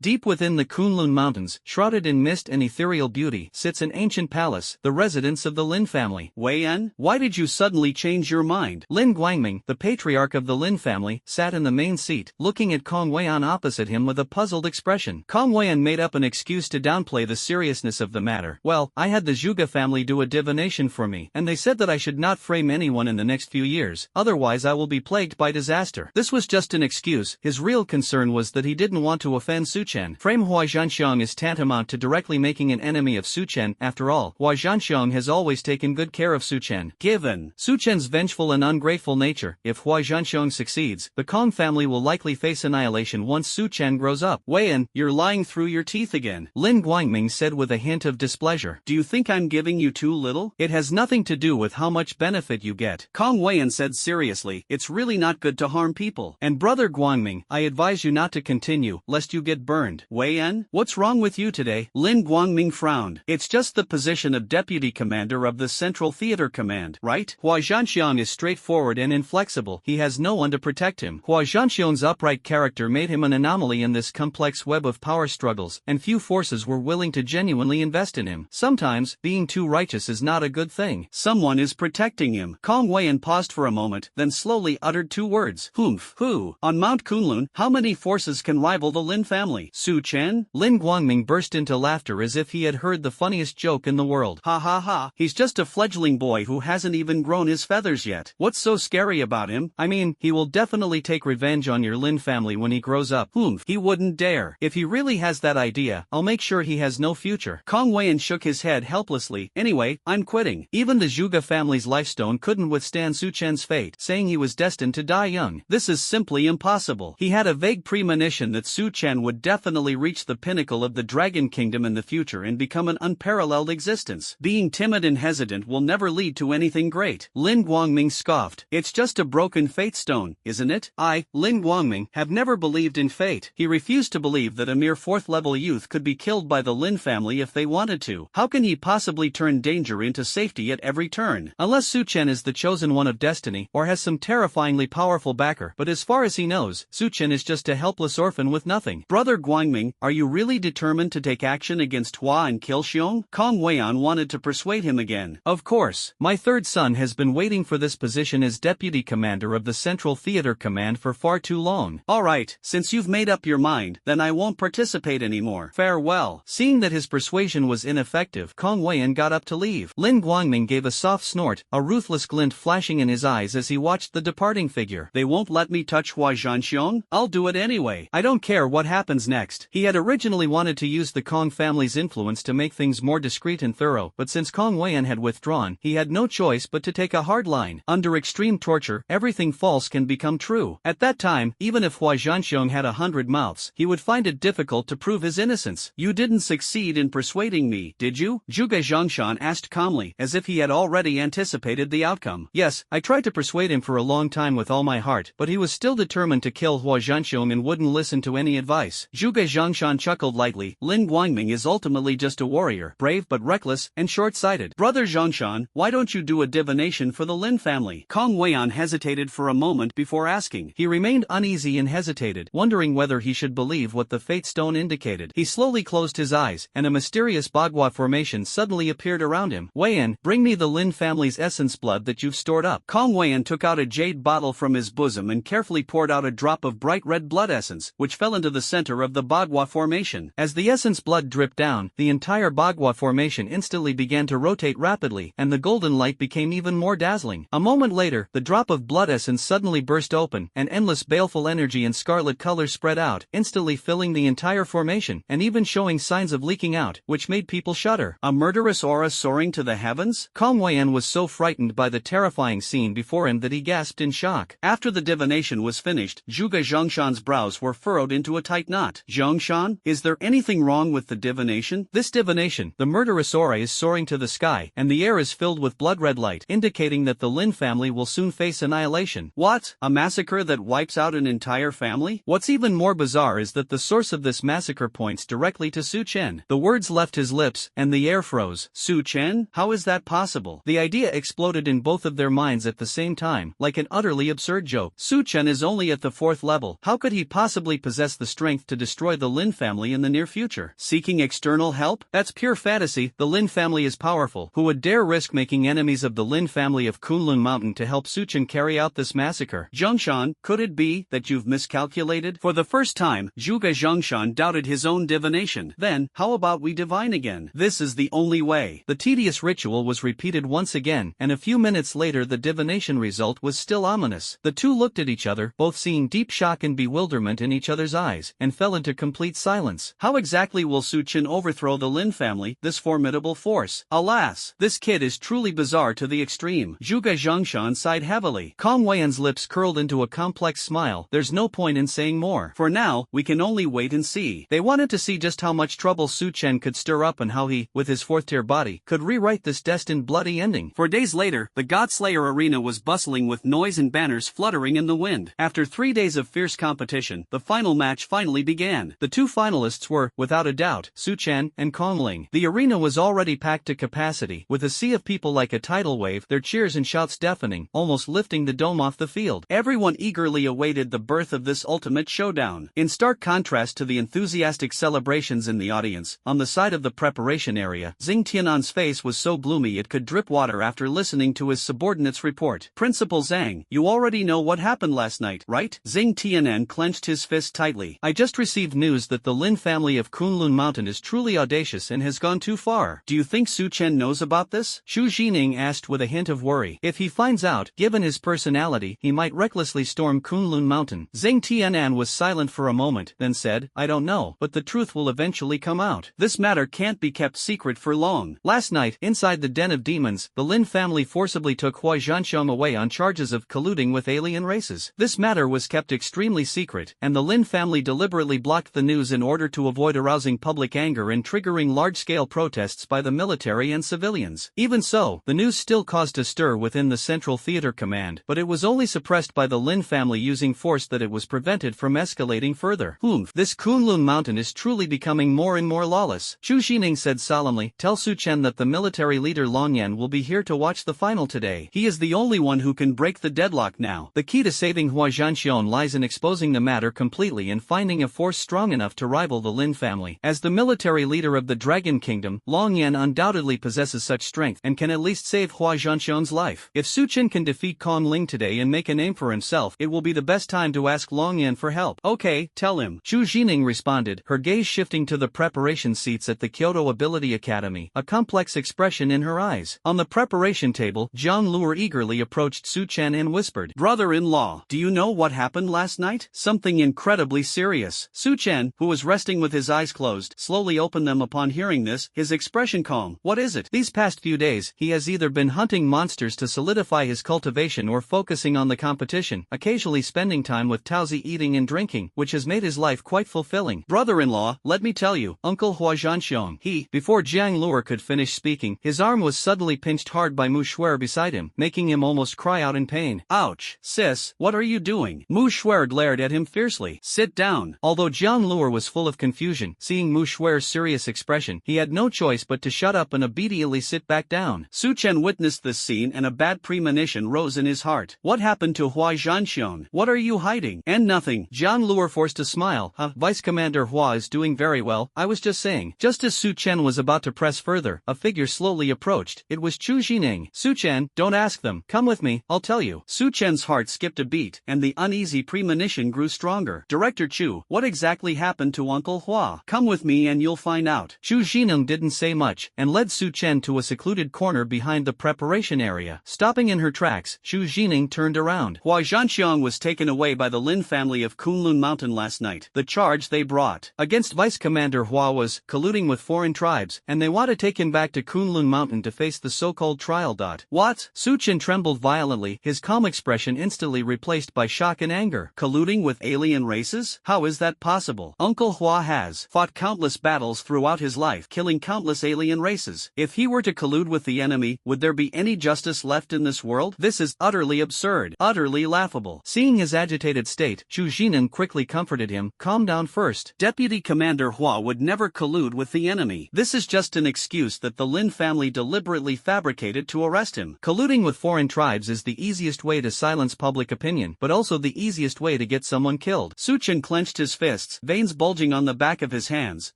Deep within the Kunlun Mountains, shrouded in mist and ethereal beauty, sits an ancient palace, the residence of the Lin family. "Wei En, why did you suddenly change your mind?" Lin Guangming, the patriarch of the Lin family, sat in the main seat, looking at Kong Weian opposite him with a puzzled expression. Kong Weian made up an excuse to downplay the seriousness of the matter. "Well, I had the Zhuge family do a divination for me, and they said that I should not frame anyone in the next few years, otherwise I will be plagued by disaster." This was just an excuse. His real concern was that he didn't want to offend Su Chen. Frame Hua Zhanxiang is tantamount to directly making an enemy of Su Chen. After all, Hua Zhanxiang has always taken good care of Su Chen. Given Su Chen's vengeful and ungrateful nature, if Hua Zhanxiang succeeds, the Kong family will likely face annihilation once Su Chen grows up. "Wei En, you're lying through your teeth again," Lin Guangming said with a hint of displeasure. "Do you think I'm giving you too little?" "It has nothing to do with how much benefit you get." Kong Wei En said seriously, "It's really not good to harm people." "And brother Guangming, I advise you not to continue, lest you get burned." "Wei En, what's wrong with you today?" Lin Guangming frowned. "It's just the position of deputy commander of the Central Theater Command, right?" Hua Zhanxiang is straightforward and inflexible. He has no one to protect him. Hua Zhanxiang's upright character made him an anomaly in this complex web of power struggles, and few forces were willing to genuinely invest in him. Sometimes, being too righteous is not a good thing. "Someone is protecting him." Kong Wei En paused for a moment, then slowly uttered two words. "Humph. Who? On Mount Kunlun, how many forces can rival the Lin family?" "Su Chen?" Lin Guangming burst into laughter as if he had heard the funniest joke in the world. "Ha ha ha, he's just a fledgling boy who hasn't even grown his feathers yet. What's so scary about him?" "I mean, he will definitely take revenge on your Lin family when he grows up." "Humph, he wouldn't dare." "If he really has that idea, I'll make sure he has no future." Kong Wei En shook his head helplessly. "Anyway, I'm quitting." Even the Zhuge family's lifestone couldn't withstand Su Chen's fate, saying he was destined to die young. "This is simply impossible." He had a vague premonition that Su Chen would definitely reach the pinnacle of the Dragon Kingdom in the future and become an unparalleled existence. Being timid and hesitant will never lead to anything great. Lin Guangming scoffed. "It's just a broken fate stone, isn't it?" I, Lin Guangming, have never believed in fate. He refused to believe that a mere 4th-level youth could be killed by the Lin family if they wanted to. How can he possibly turn danger into safety at every turn? Unless Su Chen is the chosen one of destiny, or has some terrifyingly powerful backer, but as far as he knows, Su Chen is just a helpless orphan with nothing. "Brother Guangming, are you really determined to take action against Hua and kill Xiong?" Kong Weian wanted to persuade him again. "Of course. My third son has been waiting for this position as deputy commander of the Central Theater Command for far too long." "All right, since you've made up your mind, then I won't participate anymore. Farewell." Seeing that his persuasion was ineffective, Kong Weian got up to leave. Lin Guangming gave a soft snort, a ruthless glint flashing in his eyes as he watched the departing figure. "They won't let me touch Hua Zhanxiang? I'll do it anyway. I don't care what happens next." He had originally wanted to use the Kong family's influence to make things more discreet and thorough, but since Kong Weian had withdrawn, he had no choice but to take a hard line. Under extreme torture, everything false can become true. At that time, even if Hua Zhanxiang had 100 mouths, he would find it difficult to prove his innocence. "You didn't succeed in persuading me, did you?" Zhuge Zhongshan asked calmly, as if he had already anticipated the outcome. "Yes, I tried to persuade him for a long time with all my heart, but he was still determined to kill Hua Zhanxiang and wouldn't listen to any advice." Zhuge Zhongshan chuckled lightly. "Lin Guangming is ultimately just a warrior, brave but reckless, and short-sighted. Brother Zhongshan, why don't you do a divination for the Lin family?" Kong Weian hesitated for a moment before asking. He remained uneasy and hesitated, wondering whether he should believe what the fate stone indicated. He slowly closed his eyes, and a mysterious mysterious Bagua formation suddenly appeared around him. Weian, bring me the Lin family's essence blood that you've stored up. Kong Weian took out a jade bottle from his bosom and carefully poured out a drop of bright red blood essence, which fell into the center of the Bagua formation. As the essence blood dripped down, the entire Bagua formation instantly began to rotate rapidly, and the golden light became even more dazzling. A moment later, the drop of blood essence suddenly burst open, and endless baleful energy and scarlet colors spread out, instantly filling the entire formation, and even showing signs of leaking out, which made people shudder. A murderous aura soaring to the heavens? Kong Weian was so frightened by the terrifying scene before him that he gasped in shock. After the divination was finished, Zhuge Zhongshan's brows were furrowed into a tight knot. Zhongshan, is there anything wrong with the divination? This divination, the murderous aura is soaring to the sky, and the air is filled with blood-red light, indicating that the Lin family will soon face annihilation. What? A massacre that wipes out an entire family? What's even more bizarre is that the source of this massacre points directly to Su Chen. The words left his lips, and the air froze. Su Chen? How is that possible? The idea exploded in both of their minds at the same time, like an utterly absurd joke. Su Chen is only at the 4th level. How could he possibly possess the strength to destroy the Lin family in the near future? Seeking external help? That's pure fantasy. The Lin family is powerful. Who would dare risk making enemies of the Lin family of Kunlun Mountain to help Su Chen carry out this massacre? Zhongshan, could it be that you've miscalculated? For the first time, Zhuge Zhongshan doubted his own divination. Then, how about we divine again? This is the only way. The tedious ritual was repeated once again, and a few minutes later the divination result was still ominous. The two looked at each other, both seeing deep shock and bewilderment in each other's eyes, and fell into complete silence. How exactly will Su Chen overthrow the Lin family, this formidable force? Alas, this kid is truly bizarre to the extreme. Zhuge Zhongshan sighed heavily. Kong Weian's lips curled into a complex smile. There's no point in saying more. For now, we can only wait and see. They wanted to see just how much trouble Su Chen could stir up and how he, with his 4th-tier body, could rewrite this destined bloody ending. For days later, the Godslayer arena was bustling with noise and banners fluttering in the wind. After 3 days of fierce competition, the final match finally began. The two finalists were, without a doubt, Su Chen and Kong Ling. The arena was already packed to capacity, with a sea of people like a tidal wave, their cheers and shouts deafening, almost lifting the dome off the field. Everyone eagerly awaited the birth of this ultimate showdown. In stark contrast to the enthusiastic celebrations in the audience, on the side of the preparation area, Xing Tianan's face was so gloomy it could drip water after listening to his subordinate's report. Principal Zhang, you already know what happened last night, right? Xing Tianan clenched his fist tightly. I just received news that the Lin family of Kunlun Mountain is truly audacious and has gone too far. Do you think Su Chen knows about this? Xu Jining asked with a hint of worry. If he finds out, given his personality, he might recklessly storm Kunlun Mountain. Xing Tianan was silent for a moment, then said, I don't know, but the truth will eventually come out. This matter can't be kept secret for long. Last night, inside the Den of Demons, the Lin family forcibly took Hua Zhanxiong away on charges of colluding with alien races. This matter was kept extremely secret, and the Lin family deliberately blocked the news in order to avoid arousing public anger and triggering large-scale protests by the military and civilians. Even so, the news still caused a stir within the Central Theater Command, but it was only suppressed by the Lin family using force that it was prevented from escalating further. This Kunlun Mountain is truly becoming more and more lawless. Xu Jining said solemnly, tell Su Chen that the military leader Longyan will be here to watch the final today. He is the only one who can break the deadlock now. The key to saving Hua Zhanxiong lies in exposing the matter completely and finding a force strong enough to rival the Lin family. As the military leader of the Dragon Kingdom, Longyan undoubtedly possesses such strength and can at least save Hua Zhanxiong's life. If Su Chen can defeat Kong Ling today and make a name for himself, it will be the best time to ask Longyan for help. Okay, tell him. Xu Jining responded, her gaze shifting to the preparation seats at the Kyoto Ability Academy, a complex expression in her eyes. On the preparation table, Zhang Luer eagerly approached Su Chen and whispered, Brother-in-law, do you know what happened last night? Something incredibly serious. Su Chen, who was resting with his eyes closed, slowly opened them upon hearing this, his expression calm. What is it? These past few days, he has either been hunting monsters to solidify his cultivation or focusing on the competition, occasionally spending time with Taozi eating and drinking, which has made his life quite fulfilling. Brother-in-law, let me tell you, Uncle Hua Zhanxiong, Before Jiang Luer could finish speaking, his arm was suddenly pinched hard by Mu Shuer beside him, making him almost cry out in pain. Ouch, sis, what are you doing? Mu Shuer glared at him fiercely. Sit down. Although Jiang Luer was full of confusion, seeing Mu Shuer's serious expression, he had no choice but to shut up and obediently sit back down. Su Chen witnessed this scene and a bad premonition rose in his heart. What happened to Hua Zhanxiong? What are you hiding? And nothing. Jiang Luer forced a smile. Vice Commander Hua is doing very well. I was just saying, just Just as Su Chen was about to press further, a figure slowly approached. It was Chu Jining. Su Chen, don't ask them. Come with me, I'll tell you. Su Chen's heart skipped a beat, and the uneasy premonition grew stronger. Director Chu, what exactly happened to Uncle Hua? Come with me and you'll find out. Chu Jining didn't say much, and led Su Chen to a secluded corner behind the preparation area. Stopping in her tracks, Chu Jining turned around. Hua Zhanxiang was taken away by the Lin family of Kunlun Mountain last night. The charge they brought against Vice Commander Hua was colluding with foreign tribes, and they want to take him back to Kunlun Mountain to face the so-called trial. What? Su Chen trembled violently, his calm expression instantly replaced by shock and anger. Colluding with alien races? How is that possible? Uncle Hua has fought countless battles throughout his life, killing countless alien races. If he were to collude with the enemy, would there be any justice left in this world? This is utterly absurd, utterly laughable. Seeing his agitated state, Chu Jining quickly comforted him. Calm down first. Deputy Commander Hua would never collude with the enemy. This is just an excuse that the Lin family deliberately fabricated to arrest him. Colluding with foreign tribes is the easiest way to silence public opinion, but also the easiest way to get someone killed. Su Chen clenched his fists, veins bulging on the back of his hands.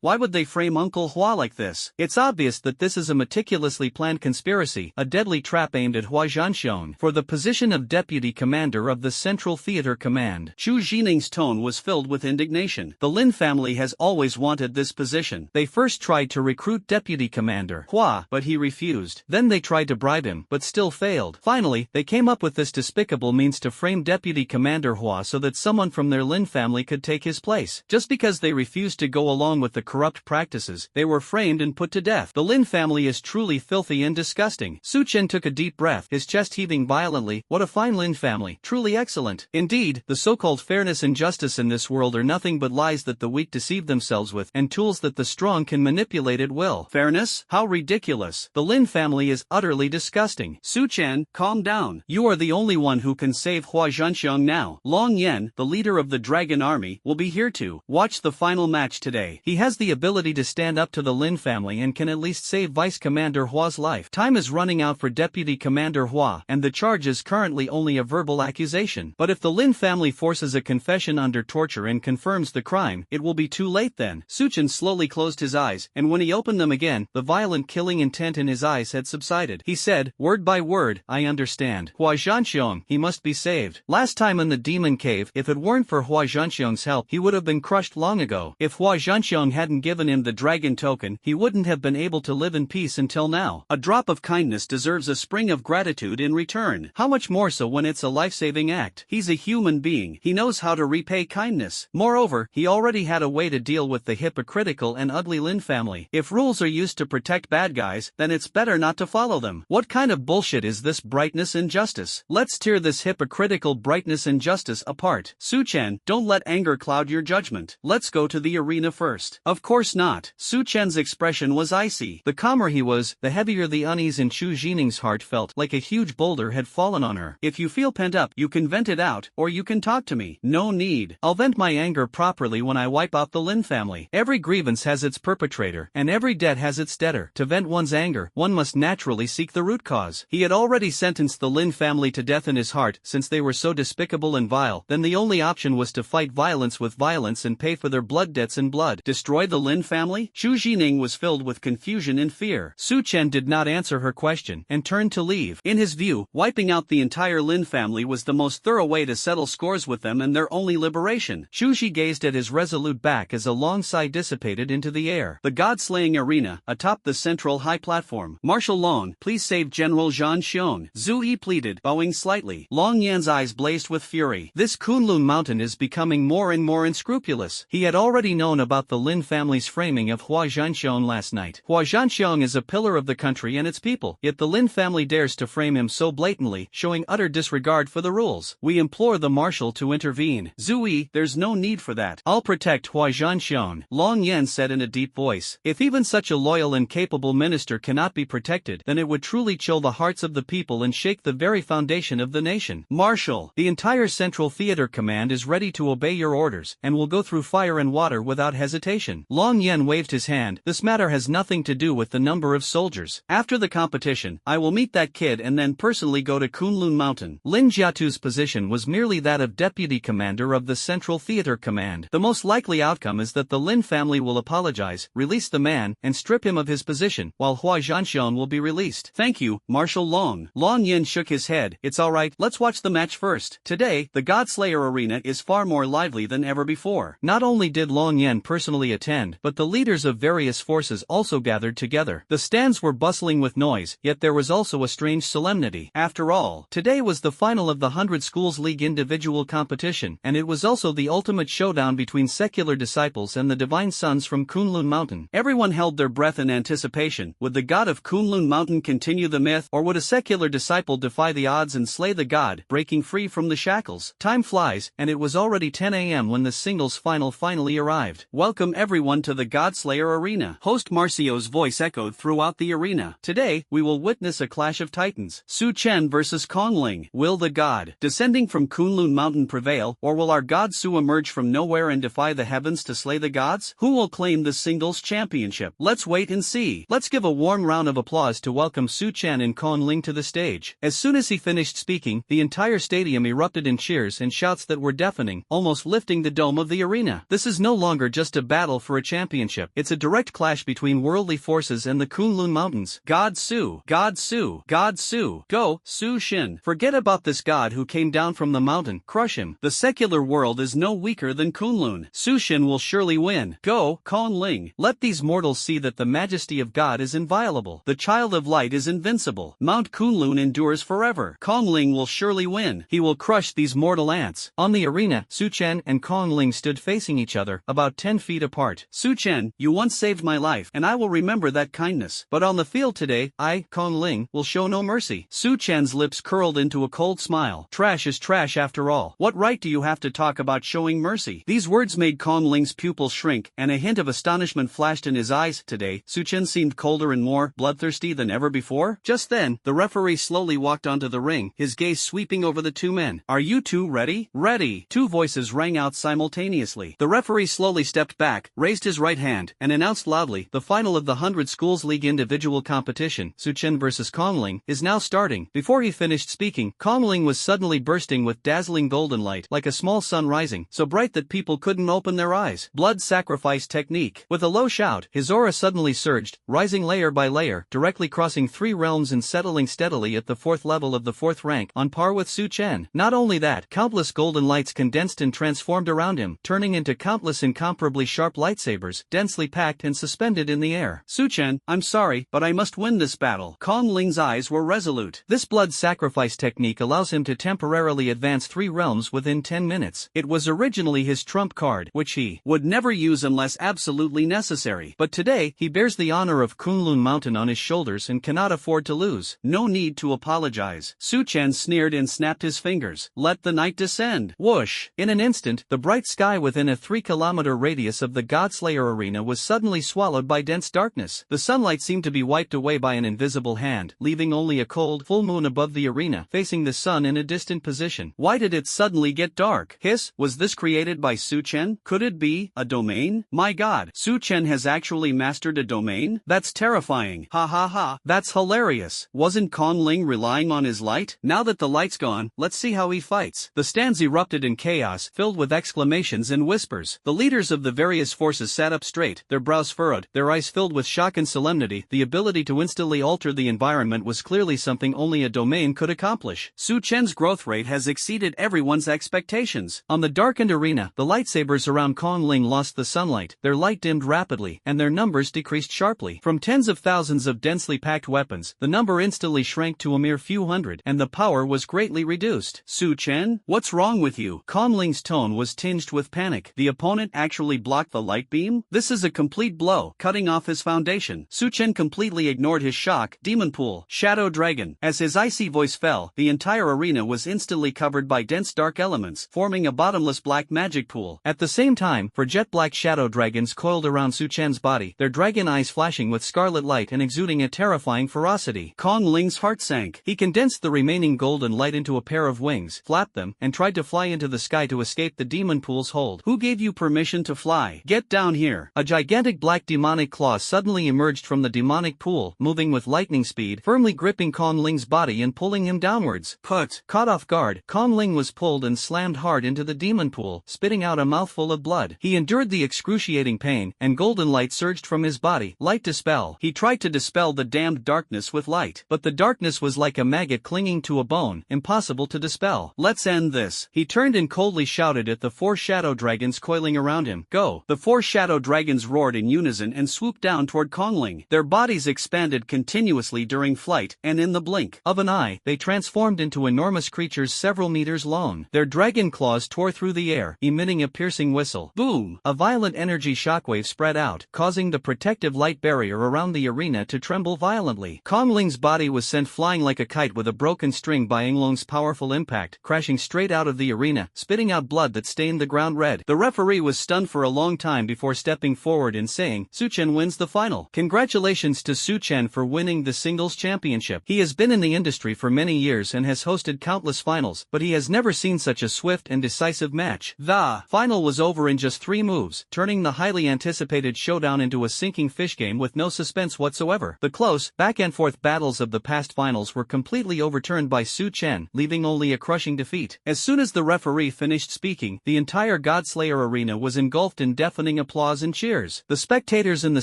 Why would they frame Uncle Hua like this? It's obvious that this is a meticulously planned conspiracy, a deadly trap aimed at Hua Zhanxiang for the position of Deputy Commander of the Central Theater Command. Chu Jining's tone was filled with indignation. The Lin family has always wanted this position. They first tried to recruit Deputy Commander Hua, but he refused. Then they tried to bribe him, but still failed. Finally, they came up with this despicable means to frame Deputy Commander Hua so that someone from their Lin family could take his place. Just because they refused to go along with the corrupt practices, they were framed and put to death. The Lin family is truly filthy and disgusting. Su Chen took a deep breath, his chest heaving violently. What a fine Lin family. Truly excellent. Indeed, the so-called fairness and justice in this world are nothing but lies that the weak deceive themselves with, and tools that the strong can manipulate at will. Fairness? How ridiculous. The Lin family is utterly disgusting. Su Chen, calm down. You are the only one who can save Hua Zhanxiang now. Long Yan, the leader of the Dragon Army, will be here to watch the final match today. He has the ability to stand up to the Lin family and can at least save Vice Commander Hua's life. Time is running out for Deputy Commander Hua, and the charge is currently only a verbal accusation. But if the Lin family forces a confession under torture and confirms the crime, it will be too late then. Su Chen slowly closed his eyes, and when he opened them again, the violent killing intent in his eyes had subsided. He said, word by word, I understand. Hua Zhanxiang, he must be saved. Last time in the demon cave, if it weren't for Hua Zhanxiang's help, he would have been crushed long ago. If Hua Zhanxiang hadn't given him the dragon token, he wouldn't have been able to live in peace until now. A drop of kindness deserves a spring of gratitude in return. How much more so when it's a life-saving act? He's a human being. He knows how to repay kindness. Moreover, he already had a way to deal with the hypocritical and ugly Lin family. If rules are used to protect bad guys, then it's better not to follow them. What kind of bullshit is this brightness and justice? Let's tear this hypocritical brightness and justice apart. Su Chen, don't let anger cloud your judgment. Let's go to the arena first. Of course not. Su Chen's expression was icy. The calmer he was, the heavier the unease in Chu Jining's heart felt, like a huge boulder had fallen on her. If you feel pent up, you can vent it out, or you can talk to me. No need. I'll vent my anger properly when I wipe out the Lin family. Every grievance has its perpetrator, and every debt has its debtor. To vent one's anger, one must naturally seek the root cause. He had already sentenced the Lin family to death in his heart, since they were so despicable and vile. Then the only option was to fight violence with violence and pay for their blood debts in blood. Destroy the Lin family? Chu Jining was filled with confusion and fear. Su Chen did not answer her question, and turned to leave. In his view, wiping out the entire Lin family was the most thorough way to settle scores with them and their only liberation. Chu Ji gazed at his resolute back as a long sigh dissipated into the air. The god-slaying arena, atop the central high platform. Marshal Long, please save General Zhan Xiong. Zhu Yi pleaded, bowing slightly. Long Yan's eyes blazed with fury. This Kunlun mountain is becoming more and more unscrupulous. He had already known about the Lin family's framing of Hua Zhanxiang last night. Hua Zhanxiang is a pillar of the country and its people, yet the Lin family dares to frame him so blatantly, showing utter disregard for the rules. We implore the marshal to intervene. Zhu Yi, there's no need for that. I'll protect Hua Zhanxiang, Long Yan said in a deep voice. If even such a loyal and capable minister cannot be protected, then it would truly chill the hearts of the people and shake the very foundation of the nation. Marshal, the entire Central Theater Command is ready to obey your orders, and will go through fire and water without hesitation. Long Yan waved his hand. This matter has nothing to do with the number of soldiers. After the competition, I will meet that kid and then personally go to Kunlun Mountain. Lin Jiatu's position was merely that of Deputy Commander of the Central Theater Command. The most likely outcome is that the Lin family will apologize, release the man, and strip him of his position, while Hua Zhanxian will be released. Thank you, Marshal Long. Long Yin shook his head. It's alright, let's watch the match first. Today, the Godslayer Arena is far more lively than ever before. Not only did Long Yen personally attend, but the leaders of various forces also gathered together. The stands were bustling with noise, yet there was also a strange solemnity. After all, today was the final of the 100 Schools League individual competition, and it was also the ultimate showdown between secular disciples and the divine sons from Kunlun Mountain. Everyone held their breath in anticipation. Would the god of Kunlun Mountain continue the myth, or would a secular disciple defy the odds and slay the god, breaking free from the shackles? Time flies, and it was already 10 a.m. when the singles final finally arrived. Welcome everyone to the Godslayer Arena. Host Marcio's voice echoed throughout the arena. Today, we will witness a clash of titans. Su Chen versus Kongling. Will the god descending from Kunlun Mountain prevail, or will our god Su emerge from nowhere and defy the heavens to slay the gods? Who will claim the singles championship? Let's wait and see. Let's give a warm round of applause to welcome Su Chen and Kongling to the stage. As soon as he finished speaking, the entire stadium erupted in cheers and shouts that were deafening, almost lifting the dome of the arena. This is no longer just a battle for a championship. It's a direct clash between worldly forces and the Kunlun Mountains. God Su, God Su, God Su. Go, Su Shin. Forget about this god who came down from the mountain. Crush him. The secular world is no weaker than Kunlun. Su Shin will surely win. Go, Kongling. Let these mortals see that the majesty of God is inviolable. The child of light is invincible. Mount Kunlun endures forever. Kongling will surely win. He will crush these mortal ants. On the arena, Su Chen and Kongling stood facing each other, about 10 feet apart. Su Chen, you once saved my life, and I will remember that kindness. But on the field today, I, Kongling, will show no mercy. Su Chen's lips curled into a cold smile. Trash is trash after all. What right do you have to talk about showing mercy? These words made Kongling's pupils shrink, and a hint of astonishment flashed in his eyes. Today, Su Chen seemed colder and more bloodthirsty than ever before. Just then, the referee slowly walked onto the ring, his gaze sweeping over the two men. Are you two ready? Ready! Two voices rang out simultaneously. The referee slowly stepped back, raised his right hand, and announced loudly, the final of the 100 Schools League individual competition, Su Chen versus Kongling, is now starting. Before he finished speaking, Kongling was suddenly bursting with dazzling golden light, like a small sun rising, so bright that people couldn't open their eyes. Blood sacrifice technique. With a low shout, his aura suddenly surged, rising layer by layer, directly crossing 3 realms and settling steadily at the 4th level of the 4th rank, on par with Su Chen. Not only that, countless golden lights condensed and transformed around him, turning into countless incomparably sharp lightsabers, densely packed and suspended in the air. Su Chen, I'm sorry, but I must win this battle. Kongling's eyes were resolute. This blood sacrifice technique allows him to temporarily advance 3 realms within 10 minutes. It was originally his trump card, which he would never use unless absolutely necessary. But today, he bears the honor of Kunlun Mountain on his shoulders and cannot afford to lose. No need to apologize. Su Chen sneered and snapped his fingers. Let the night descend. Whoosh! In an instant, the bright sky within a 3-kilometer radius of the Godslayer arena was suddenly swallowed by dense darkness. The sunlight seemed to be wiped away by an invisible hand, leaving only a cold, full moon above the arena, facing the sun in a distant position. Why did it suddenly get dark? Hiss, was this created by Su Chen? Could it be a domain? My god, Su Chen has actually mastered a domain? That's terrifying. Ha ha ha. That's hilarious. Wasn't Kongling relying on his light? Now that the light's gone, let's see how he fights. The stands erupted in chaos, filled with exclamations and whispers. The leaders of the various forces sat up straight, their brows furrowed, their eyes filled with shock and solemnity. The ability to instantly alter the environment was clearly something only a domain could accomplish. Su Chen's growth rate has exceeded everyone's expectations. On the darkened arena, the lightsabers around Kongling lost the sunlight, their light dimmed rapidly, and their numbers decreased sharply. From tens of thousands of densely packed weapons, the number instantly shrank to a mere few hundred, and the power was greatly reduced. Su Chen, what's wrong with you? Kongling's tone was tinged with panic. The opponent actually blocked the light beam? This is a complete blow, cutting off his foundation. Su Chen completely ignored his shock. Demon Pool, Shadow Dragon. As his icy voice fell, the entire arena was instantly covered by dense dark elements, forming a bottomless black magic pool. At the same time, jet-black shadow dragons coiled around Su Chen's body, their dragon eyes flashing with scarlet light and exuding a terrifying ferocity. Kongling's heart sank. He condensed the remaining golden light into a pair of wings, flapped them, and tried to fly into the sky to escape the demon pool's hold. Who gave you permission to fly? Get down here. A gigantic black demonic claw suddenly emerged from the demonic pool, moving with lightning speed, firmly gripping Kongling's body and pulling him downwards. Put. Caught off guard, Kongling was pulled and slammed hard into the demon pool, spitting out a mouthful of blood. He endured the excruciating pain, and golden light surged from his body. Light dispel. He tried to dispel the damned darkness with light, but the darkness was like a maggot clinging to a bone, impossible to dispel. Let's end this. He turned and coldly shouted at the 4 shadow dragons coiling around him. Go! The 4 shadow dragons roared in unison and swooped down toward Kongling. Their bodies expanded continuously during flight, and in the blink of an eye, they transformed into enormous creatures several meters long. Their dragon claws tore through the air, emitting a piercing whistle. Boom! A violent energy shockwave spread out, causing the protective light barrier around the arena to tremble violently. Kongling's body was sent flying like a kite with a broken string by Englong's powerful impact, crashing straight out of the arena, spitting out blood that stained the ground red. The referee was stunned for a long time before stepping forward and saying, Su Chen wins the final. Congratulations to Su Chen for winning the singles championship. He has been in the industry for many years and has hosted countless finals, but he has never seen such a swift and decisive match. The final was over in just 3 moves, turning the highly anticipated showdown into a sinking fish game with no suspense whatsoever. The close, back-and-forth battles of the past finals were completely overturned by Su Chen, leaving only a crushing defeat. As soon as the referee finished speaking, the entire Godslayer arena was engulfed in deafening applause and cheers. The spectators in the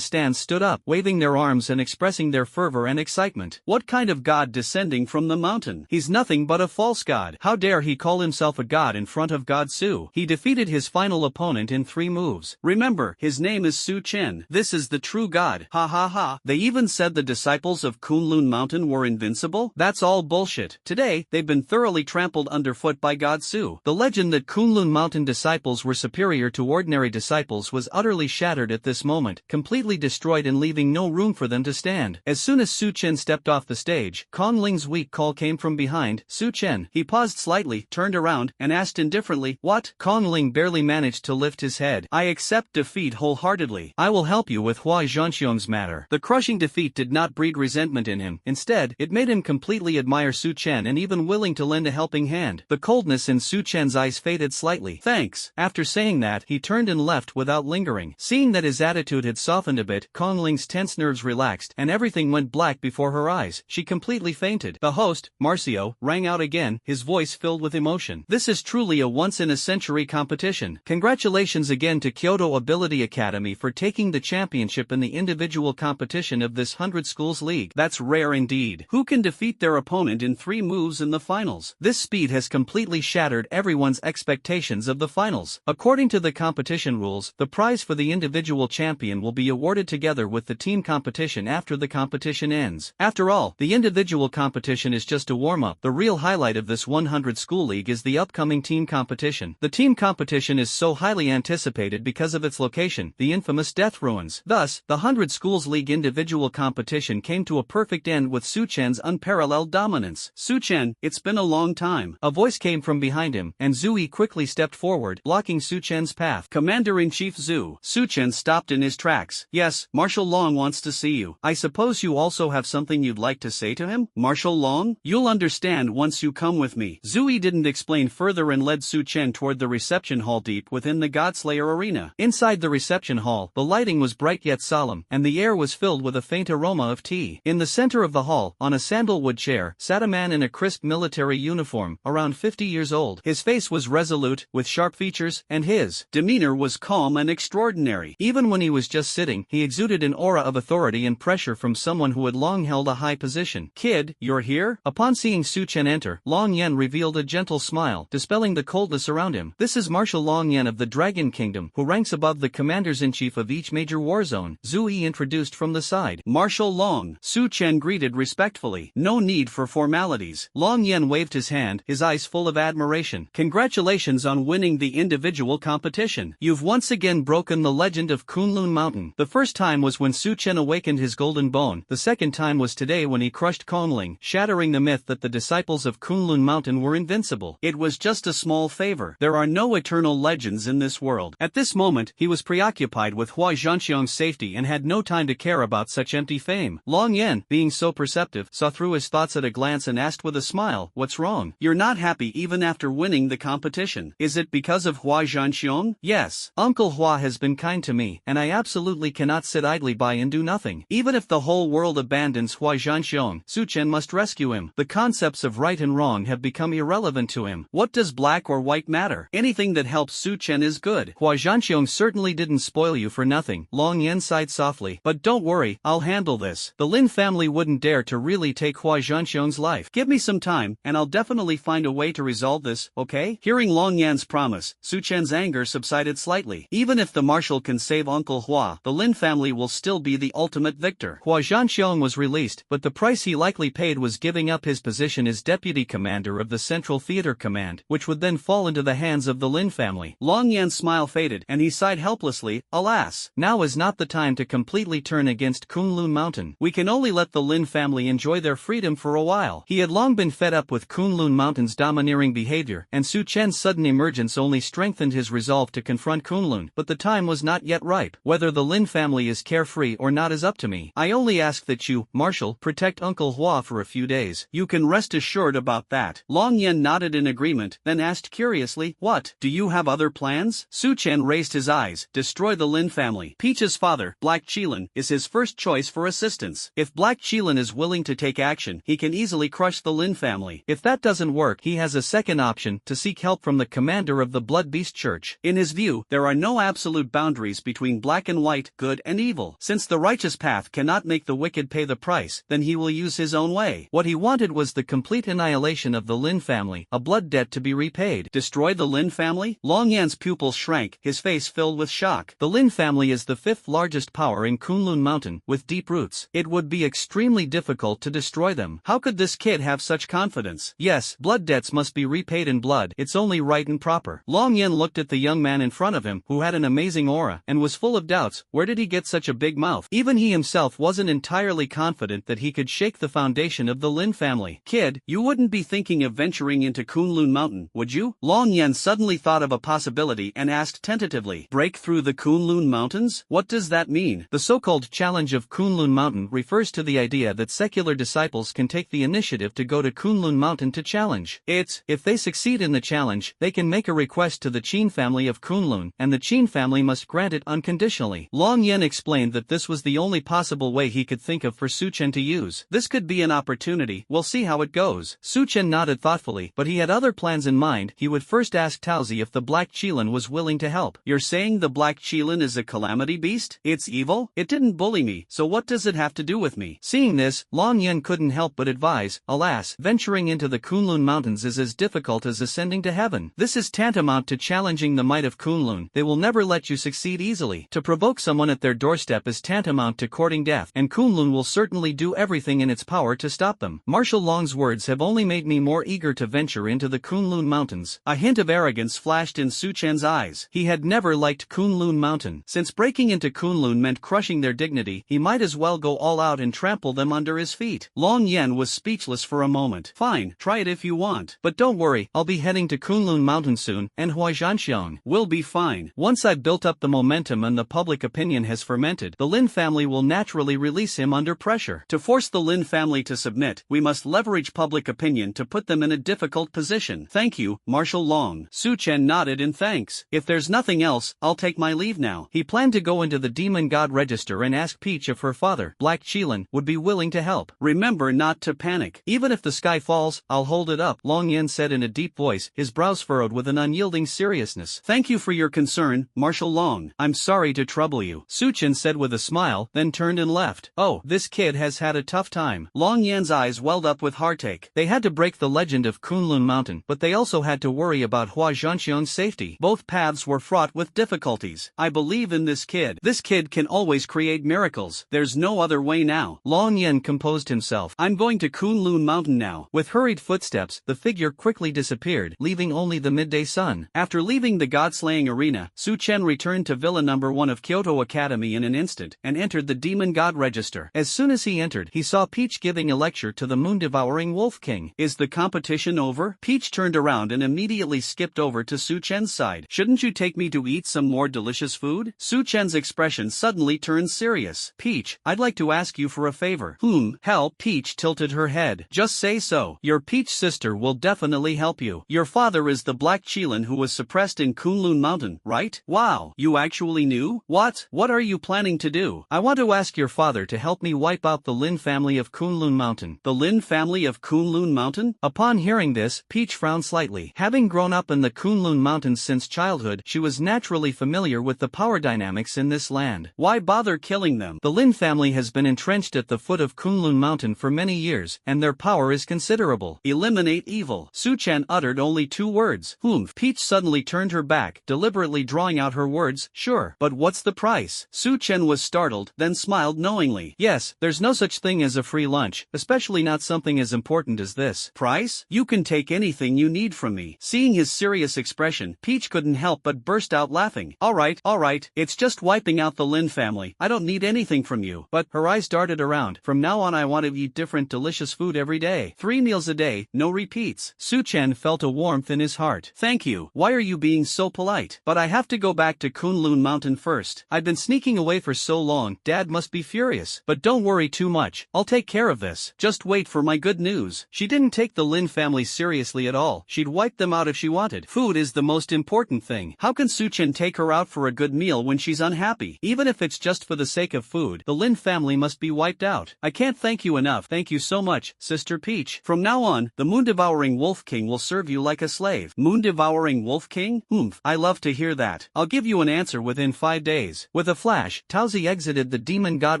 stands stood up, waving their arms and expressing their fervor and excitement. What kind of god descending from the mountain? He's nothing but a false god. How dare he call himself a god in front of God Su? He defeated his final opponent in 3 moves. Remember, his name is Su Chen. This is the true god. Ha ha ha. They even said the disciples of Kunlun Mountain were invincible? That's all bullshit. Today, they've been thoroughly trampled underfoot by God Su. The legend that Kunlun Mountain disciples were superior to ordinary disciples was utterly shattered at this moment, completely destroyed and leaving no room for them to stand. As soon as Su Chen stepped off the stage, Kongling's weak call came from behind. Su Chen. He paused slightly, turned around, and asked indifferently, What? Kongling barely managed to lift his head. I accept defeat wholeheartedly. I will help you with Hua Zhanxiong's matter. The crushing defeat did not breed resentment in him. Instead, it made him completely admire Su Chen and even willing to lend a helping hand. The coldness in Su Chen's eyes faded slightly. Thanks. After saying that, he turned and left without lingering. Seeing that his attitude had softened a bit, Kongling's tense nerves relaxed, and everything went black before her eyes. She completely fainted. The host, Marcio, rang out again, his voice filled with emotion. This is truly a once-in-a-century competition. Congratulations again to Kyoto Ability Academy for taking the championship in the individual competition of this 100 Schools League. That's rare indeed. Who can defeat their opponent in 3 moves in the finals? This speed has completely shattered everyone's expectations of the finals. According to the competition rules, the prize for the individual champion will be awarded together with the team competition after the competition ends. After all, the individual competition is just a warm-up. The real highlight of this 100 School League is the upcoming team competition. The team competition is so highly anticipated because of its location, the infamous Death Ruins. Thus, the 100 Schools League individual competition came to a perfect end with Su Chen's unparalleled dominance. Su Chen, it's been a long time. A voice came from behind him, and Zui quickly stepped forward, blocking Su Chen's path. Commander-in-Chief Zhu. Su Chen stopped in his tracks. Yes, Marshal Long wants to see you. I suppose you also have something you'd like to say to him? Marshal Long? You'll understand once you come with me. Zui didn't explain further and led Su Chen toward the reception hall deep within the Godslayer arena. Inside the reception hall, the lighting was bright yet solemn, and the air was filled with a faint aroma of tea. In the center of the hall, on a sandalwood chair, sat a man in a crisp military uniform, around 50 years old. His face was resolute, with sharp features, and his demeanor was calm and extraordinary. Even when he was just sitting, he exuded an aura of authority and pressure from someone who had long held a high position. Kid, you're here? Upon seeing Su Chen enter, Long Yen revealed a gentle smile, dispelling the coldness around him. This is Marshal Long Yen of the Dragon Kingdom, who ranks above the commanders-in-chief of each major war zone. Zui introduced from the side. Marshal Long. Su Chen greeted respectfully. No need for formalities. Long Yen waved his hand, his eyes full of admiration. Congratulations on winning the individual competition. You've once again broken the legend of Kunlun Mountain. The first time was when Su Chen awakened his golden bone. The second time was today when he crushed Kongling, shattering the myth that the disciples of Kunlun Mountain were invincible. It was just a small favor. There are no eternal legends in this world. At this moment, he was preoccupied with Hua Zhanxiong's safety and had no time to care about such empty fame. Long Yen, being so perceptive, saw through his thoughts at a glance and asked with a smile, What's wrong? You're not happy even after winning the competition. Is it because of Hua Zhanxiong? Yes. Uncle Hua has been kind to me, and I absolutely cannot sit idly by and do nothing. Even if the whole world abandons Hua Zhanxiong, Su Chen must rescue him. The concepts of right and wrong have become irrelevant to him. What does black or white matter? Anything that helps Su Chen is good. Hua Zhanxiong certainly didn't spoil you for nothing, Long Yen sighed softly. But don't worry, I'll handle this. The Lin family wouldn't dare to really take Hua Zhanxiong's life. Give me some time, and I'll definitely find a way to resolve this, okay? Hearing Long Yan's promise, Su Chen's anger subsided slightly. Even if the marshal can save Uncle Hua, the Lin family will still be the ultimate victor. Hua Zhanxiong was released, but the price he likely paid was giving up his position as deputy commander of the Central Theater Command, which would then fall into the hands of the Lin family. Long Yan's smile faded, and he sighed helplessly. Alas, now is not the time to completely turn against Kunlun Mountain. We can only let the Lin family enjoy their freedom for a while. He had long been fed up with Kunlun Mountain's domineering behavior, and Su Chen's sudden emergence only strengthened his resolve to confront Kunlun. But the time was not yet ripe. Whether the Lin family is carefree or not is up to me. I only ask that you, Marshal, protect Uncle Hua for a few days. You can rest assured about that. Long Yen nodded in agreement, then asked curiously, what? Do you have other plans? Su Chen raised his eyes. Destroy the Lin family. Peach's father, Black Qilin, is his first choice for assistance. If Black Qilin is willing to take action, he can easily crush the Lin family. If that doesn't work, he has a second option, to seek help from the commander of the Blood Beast Church. In his view, there are no absolute boundaries between black and white, good and evil. Since the righteous path cannot make the wicked pay the price, then he will use his own way. What he wanted was the complete annihilation of the Lin family, a blood debt to be repaid. Destroy the Lin family? Long Yan's pupils shrank, his face filled with shock. The Lin family is the fifth largest power in Kunlun Mountain, with deep roots. It would be extremely difficult to destroy them. How could this kid have such confidence? Yes, blood debts must be repaid in blood. It's only right and proper. Long Yan looked at the young man in front of him, who had an amazing aura, and was full of doubts. Where did he get such a big mouth? Even he himself wasn't entirely confident that he could shake the foundation of the Lin family. Kid, you wouldn't be thinking of venturing into Kunlun Mountain, would you? Long Yan suddenly thought of a possibility and asked tentatively, break through the Kunlun Mountains? What does that mean? The so-called challenge of Kunlun Mountain refers to the idea that secular disciples can take the initiative to go to Kunlun Mountain to challenge. If they succeed in the challenge, they can make a request to the Qin family of Kunlun, and the Qin family must grant it unconditionally. Long Yan explained that this was the only possible way he could think of for Su Chen to use. This could be an opportunity, we'll see how it goes. Su Chen nodded thoughtfully, but he had other plans in mind. He would first ask Taozi if the Black Qilin was willing to help. You're saying the Black Qilin is a calamity beast? It's evil? It didn't bully me, so what does it have to do with me? Seeing this, Long Yan couldn't help but advise, alas, venturing into the Kunlun Mountains is as difficult as ascending to heaven. This is tantamount to challenging the might of Kunlun. They will never let you succeed easily. To provoke someone at their doorstep is tantamount to courting death, and Kunlun will certainly do everything in its power to stop them. Marshal Long's words have only made me more eager to venture into the Kunlun Mountains. A hint of arrogance flashed in Su Chen's eyes. He had never liked Kunlun Mountain. Since breaking into Kunlun meant crushing their dignity, he might as well go all out and trample them under his feet. Long Yan was speechless for a moment. Fine, try it if you want. But don't worry, I'll be heading to Kunlun Mountain soon, and Hua Zhanxiong will be fine. Once I've built up the momentum and the public opinion has fermented, the Lin family will naturally release him under pressure. To force the Lin family to submit, we must leverage public opinion to put them in a difficult position. Thank you, Marshal Long. Su Chen nodded in thanks. If there's nothing else, I'll take my leave now. He planned to go into the Demon God Register and ask Peach if her father, Black Qilin, would be willing to help. Remember not to panic. Even if the sky falls, I'll hold it up, Long Yan said in a deep voice, his brows furrowed with an unyielding seriousness. Thank you for your concern, Marshal Long. I'm sorry to trouble you, Su Chen said with a smile, then turned and left. Oh, this kid has had a tough time. Long Yan's eyes welled up with heartache. They had to break the legend of Kunlun Mountain, but they also had to worry about Hua Zhanxiong's safety. Both paths were fraught with difficulties. I believe in this kid. This kid can always create miracles. There's no other way now. Long Yan composed himself. I'm going to Kunlun Mountain now. With hurried footsteps, the figure quickly disappeared, leaving only the midday sun. After leaving the god-slaying arena, Su Chen returned to Villa No. 1 of Kyoto Academy in an instant, and entered the Demon God Register. As soon as he entered, he saw Peach giving a lecture to the moon-devouring Wolf King. Is the competition over? Peach turned around and immediately skipped over to Su Chen's side. Shouldn't you take me to eat some more delicious food? Su Chen's expression suddenly turned serious. Peach, I'd like to ask you for a favor. Help? Peach tilted her head. Just say so. Your Peach sister will definitely help you. Your father is the Black Qilin who was suppressed in Kunlun Mountain, right? Wow, you actually knew? What? What are you planning to do? I want to ask your father to help me wipe out the Lin family of Kunlun Mountain. The Lin family of Kunlun Mountain? Upon hearing this, Peach frowned slightly. Having grown up in the Kunlun Mountains since childhood, she was naturally familiar with the powerful power dynamics in this land. Why bother killing them? The Lin family has been entrenched at the foot of Kunlun Mountain for many years, and their power is considerable. Eliminate evil. Su Chen uttered only 2 words. Peach suddenly turned her back, deliberately drawing out her words. Sure, but what's the price? Su Chen was startled, then smiled knowingly. Yes, there's no such thing as a free lunch, especially not something as important as this. Price? You can take anything you need from me. Seeing his serious expression, Peach couldn't help but burst out laughing. Alright, it's just wiping out the Lin family. I don't need anything from you. But her eyes darted around. From now on I want to eat different delicious food every day. 3 meals a day, no repeats. Su Chen felt a warmth in his heart. Thank you. Why are you being so polite? But I have to go back to Kunlun Mountain first. I've been sneaking away for so long, Dad must be furious. But don't worry too much, I'll take care of this. Just wait for my good news. She didn't take the Lin family seriously at all. She'd wipe them out if she wanted. Food is the most important thing. How can Su Chen take her out for a good meal when she's unhappy? Even if it's just for the sake of food, the Lin family must be wiped out. I can't thank you enough. Thank you so much, Sister Peach. From now on, the Moon-Devouring Wolf King will serve you like a slave. Moon-Devouring Wolf King? I love to hear that. I'll give you an answer within 5 days. With a flash, Taozi exited the Demon God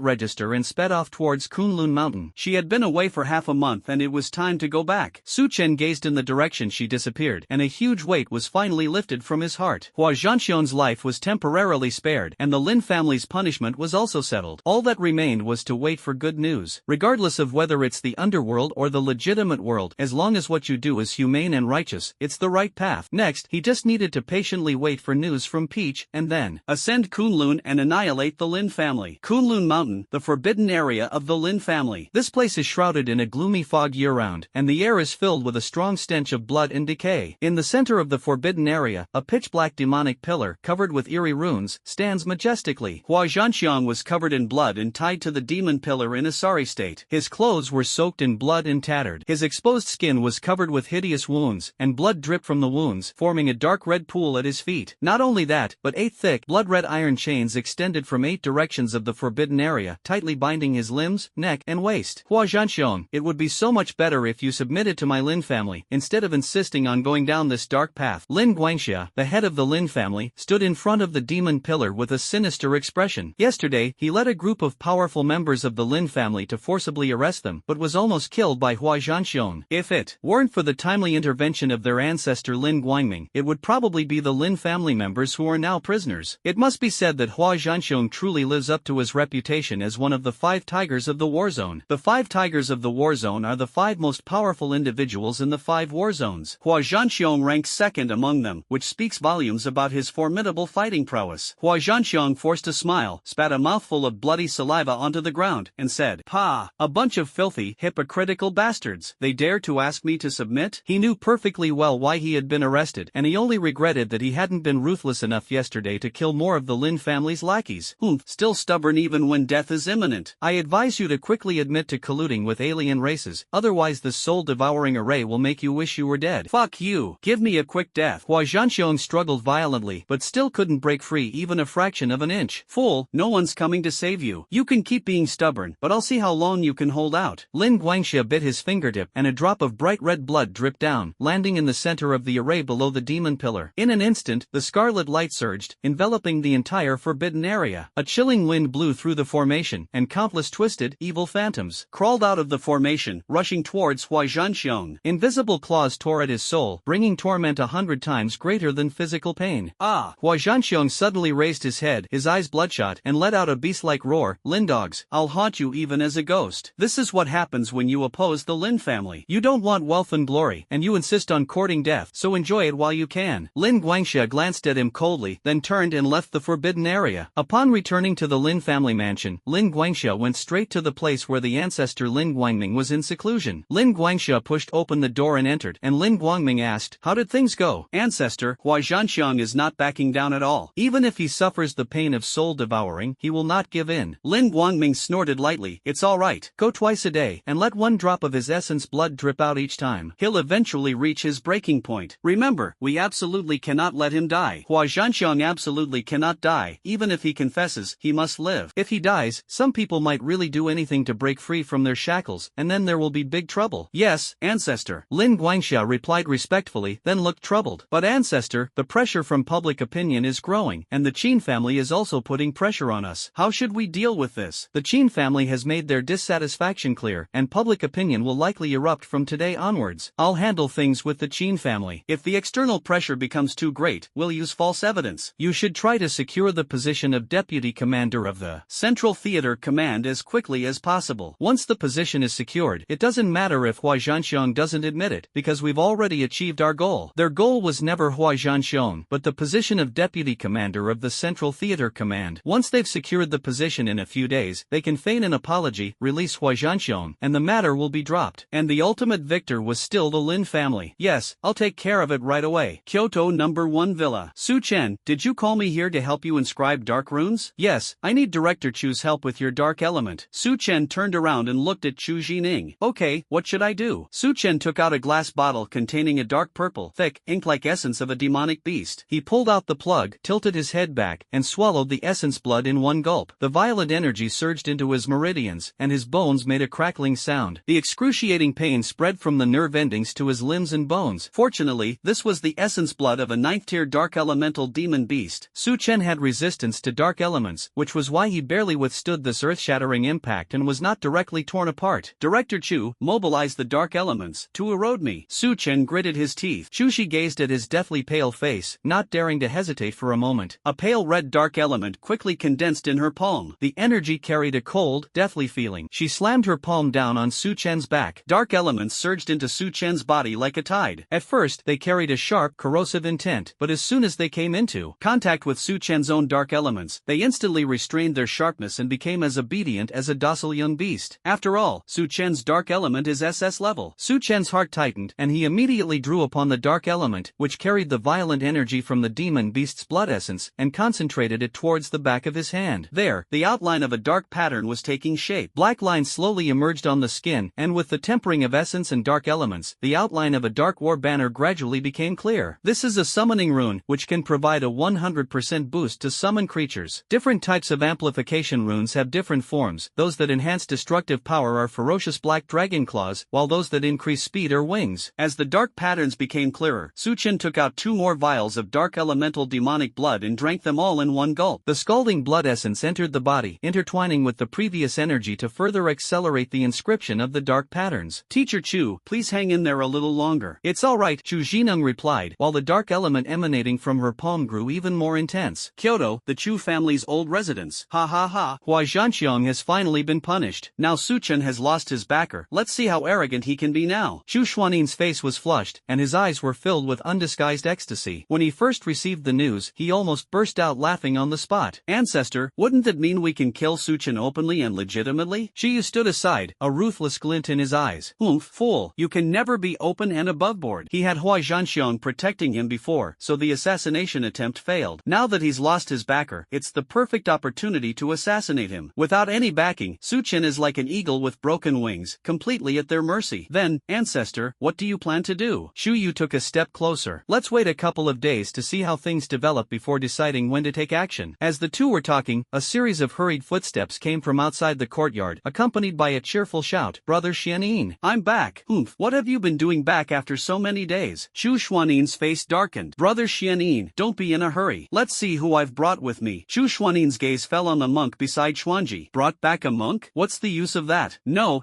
Register and sped off towards Kunlun Mountain. She had been away for half a month and it was time to go back. Su Chen gazed in the direction she disappeared, and a huge weight was finally lifted from his heart. Hua Zhanxiong's life was temporarily spared, and the Lin family's punishment was also settled. All that remained was to wait for good news. Regardless of whether it's the underworld or the legitimate world, as long as what you do is humane and righteous, it's the right path. Next, he just needed to patiently wait for news from Peach, and then ascend Kunlun and annihilate the Lin family. Kunlun Mountain, the forbidden area of the Lin family. This place is shrouded in a gloomy fog year-round, and the air is filled with a strong stench of blood and decay. In the center of the forbidden area, a pitch-black demonic pillar, covered with eerie runes, stands majestically. Hua Zhanxiong was covered in blood and tied to the demon pillar in a sorry state. His clothes were soaked in blood and tattered. His exposed skin was covered with hideous wounds, and blood dripped from the wounds, forming a dark red pool at his feet. Not only that, but 8 thick, blood-red iron chains extended from 8 directions of the forbidden area, tightly binding his limbs, neck, and waist. Hua Zhanxiong, it would be so much better if you submitted to my Lin family, instead of insisting on going down this dark path. Lin Guangxia, the head of the Lin family, stood in front of the demon pillar with a sinister expression. Yesterday, he led a group of powerful members of the Lin family to forcibly arrest them, but was almost killed by Hua Zhanxiong. If it weren't for the timely intervention of their ancestor Lin Guangming, it would probably be the Lin family members who are now prisoners. It must be said that Hua Zhanxiong truly lives up to his reputation as one of the 5 tigers of the war zone. The 5 tigers of the war zone are the 5 most powerful individuals in the 5 war zones. Hua Zhanxiong ranks second among them, which speaks volumes about his formidable fighting prowess. Hua Zhanxiong forced a smile, spat a mouthful of bloody saliva onto the ground, and said, "Pa, a bunch of filthy, hypocritical bastards. They dare to ask me to submit?" He knew perfectly well why he had been arrested, and he only regretted that he hadn't been ruthless enough yesterday to kill more of the Lin family's lackeys. Still stubborn even when death is imminent. I advise you to quickly admit to colluding with alien races, otherwise this soul-devouring array will make you wish you were dead. Fuck you. Give me a quick death. Hua Zhanxiong struggled violently, but still couldn't break free even a fraction of an inch. Fool, no one's coming to save you. You can keep being stubborn, but I'll see how long you can hold out. Lin Guangxia bit his fingertip, and a drop of bright red blood dripped down, landing in the center of the array below the demon pillar. In an instant, the scarlet light surged, enveloping the entire forbidden area. A chilling wind blew through the formation, and countless twisted, evil phantoms crawled out of the formation, rushing towards Hua Zhanxiong. Invisible claws tore at his soul, bringing torment 100 times greater than physical pain. Ah! Hua Zhanxiong suddenly raised his head, his eyes bloodshot, and let out a beast-like roar. Lin dogs, I'll haunt you even as a ghost. This is what happens when you oppose the Lin family. You don't want wealth and glory, and you insist on courting death, so enjoy it while you can. Lin Guangxia glanced at him coldly, then turned and left the forbidden area. Upon returning to the Lin family mansion, Lin Guangxia went straight to the place where the ancestor Lin Guangming was in seclusion. Lin Guangxia pushed open the door and entered, and Lin Guangming asked, "How did things go?" "Ancestor, Hua Zhanxiong is not backing down at all. Even if he suffers the pain of soul devouring, he will not give in." Lin Guangming snorted lightly. "It's all right. Go twice a day, and let 1 drop of his essence blood drip out each time. He'll eventually reach his breaking point. Remember, we absolutely cannot let him die. Hua Zhanxiong absolutely cannot die. Even if he confesses, he must live. If he dies, some people might really do anything to break free from their shackles, and then there will be big trouble." "Yes, ancestor." Lin Guangxia replied respectfully, then looked troubled. "But ancestor, the pressure from public opinion is growing, and and the Qin family is also putting pressure on us. How should we deal with this? The Qin family has made their dissatisfaction clear, and public opinion will likely erupt from today onwards. I'll handle things with the Qin family. If the external pressure becomes too great, we'll use false evidence. You should try to secure the position of deputy commander of the Central Theater Command as quickly as possible. Once the position is secured, it doesn't matter if Hua Zhanxiong doesn't admit it, because we've already achieved our goal. Their goal was never Hua Zhanxiong, but the position of deputy commander of the Central Theater Command. Once they've secured the position in a few days, they can feign an apology, release Hua Zhanxiong, and the matter will be dropped. And the ultimate victor was still the Lin family. Yes, I'll take care of it right away. Kyoto number 1 Villa. Su Chen, did you call me here to help you inscribe dark runes? Yes, I need Director Chu's help with your dark element. Su Chen turned around and looked at Chu Jining. Okay, what should I do? Su Chen took out a glass bottle containing a dark purple, thick, ink-like essence of a demonic beast. He pulled out the plug, tilted his head back, and swallowed the essence blood in one gulp. The violent energy surged into his meridians, and his bones made a crackling sound. The excruciating pain spread from the nerve endings to his limbs and bones. Fortunately, this was the essence blood of a 9th-tier dark elemental demon beast. Su Chen had resistance to dark elements, which was why he barely withstood this earth-shattering impact and was not directly torn apart. Director Chu, mobilize the dark elements to erode me. Su Chen gritted his teeth. Chu Shi gazed at his deathly pale face, not daring to hesitate for a moment. A pale red dark element quickly condensed in her palm. The energy carried a cold, deathly feeling. She slammed her palm down on Su Chen's back. Dark elements surged into Su Chen's body like a tide. At first, they carried a sharp, corrosive intent, but as soon as they came into contact with Su Chen's own dark elements, they instantly restrained their sharpness and became as obedient as a docile young beast. After all, Su Chen's dark element is SS level. Su Chen's heart tightened, and he immediately drew upon the dark element, which carried the violent energy from the demon beast's blood essence, and concentrated it towards the back of his hand. There, the outline of a dark pattern was taking shape. Black lines slowly emerged on the skin, and with the tempering of essence and dark elements, the outline of a dark war banner gradually became clear. This is a summoning rune, which can provide a 100% boost to summon creatures. Different types of amplification runes have different forms. Those that enhance destructive power are ferocious black dragon claws, while those that increase speed are wings. As the dark patterns became clearer, Su Chen took out 2 more vials of dark elemental demonic blood and drank them all in one gulp. The scalding blood essence entered the body, intertwining with the previous energy to further accelerate the inscription of the dark patterns. Teacher Chu, please hang in there a little longer. It's alright, Chu Jineng replied, while the dark element emanating from her palm grew even more intense. Kyoto, the Chu family's old residence. Ha ha ha. Hua Zhanxiong has finally been punished. Now Su Chen has lost his backer. Let's see how arrogant he can be now. Chu Xuanin's face was flushed, and his eyes were filled with undisguised ecstasy. When he first received the news, he almost burst out laughing on the spot. Ancestor, wouldn't that mean we can kill Su Chen openly and legitimately? Shiyu stood aside, a ruthless glint in his eyes. Humph, fool, you can never be open and aboveboard. He had Hua Zhanxiong protecting him before, so the assassination attempt failed. Now that he's lost his backer, it's the perfect opportunity to assassinate him. Without any backing, Su Chen is like an eagle with broken wings, completely at their mercy. Then, Ancestor, what do you plan to do? Shu Yu took a step closer. Let's wait a couple of days to see how things develop before deciding when to take action. As the two were talking, a series of hurried footsteps came from outside the courtyard, accompanied by a cheerful shout. Brother Xianin, I'm back. Humph, what have you been doing back after so many days? Chu Xuanin's face darkened. Brother Xianin, don't be in a hurry. Let's see who I've brought with me. Chu Xuanin's gaze fell on the monk beside Xuanji. Brought back a monk? What's the use of that? No.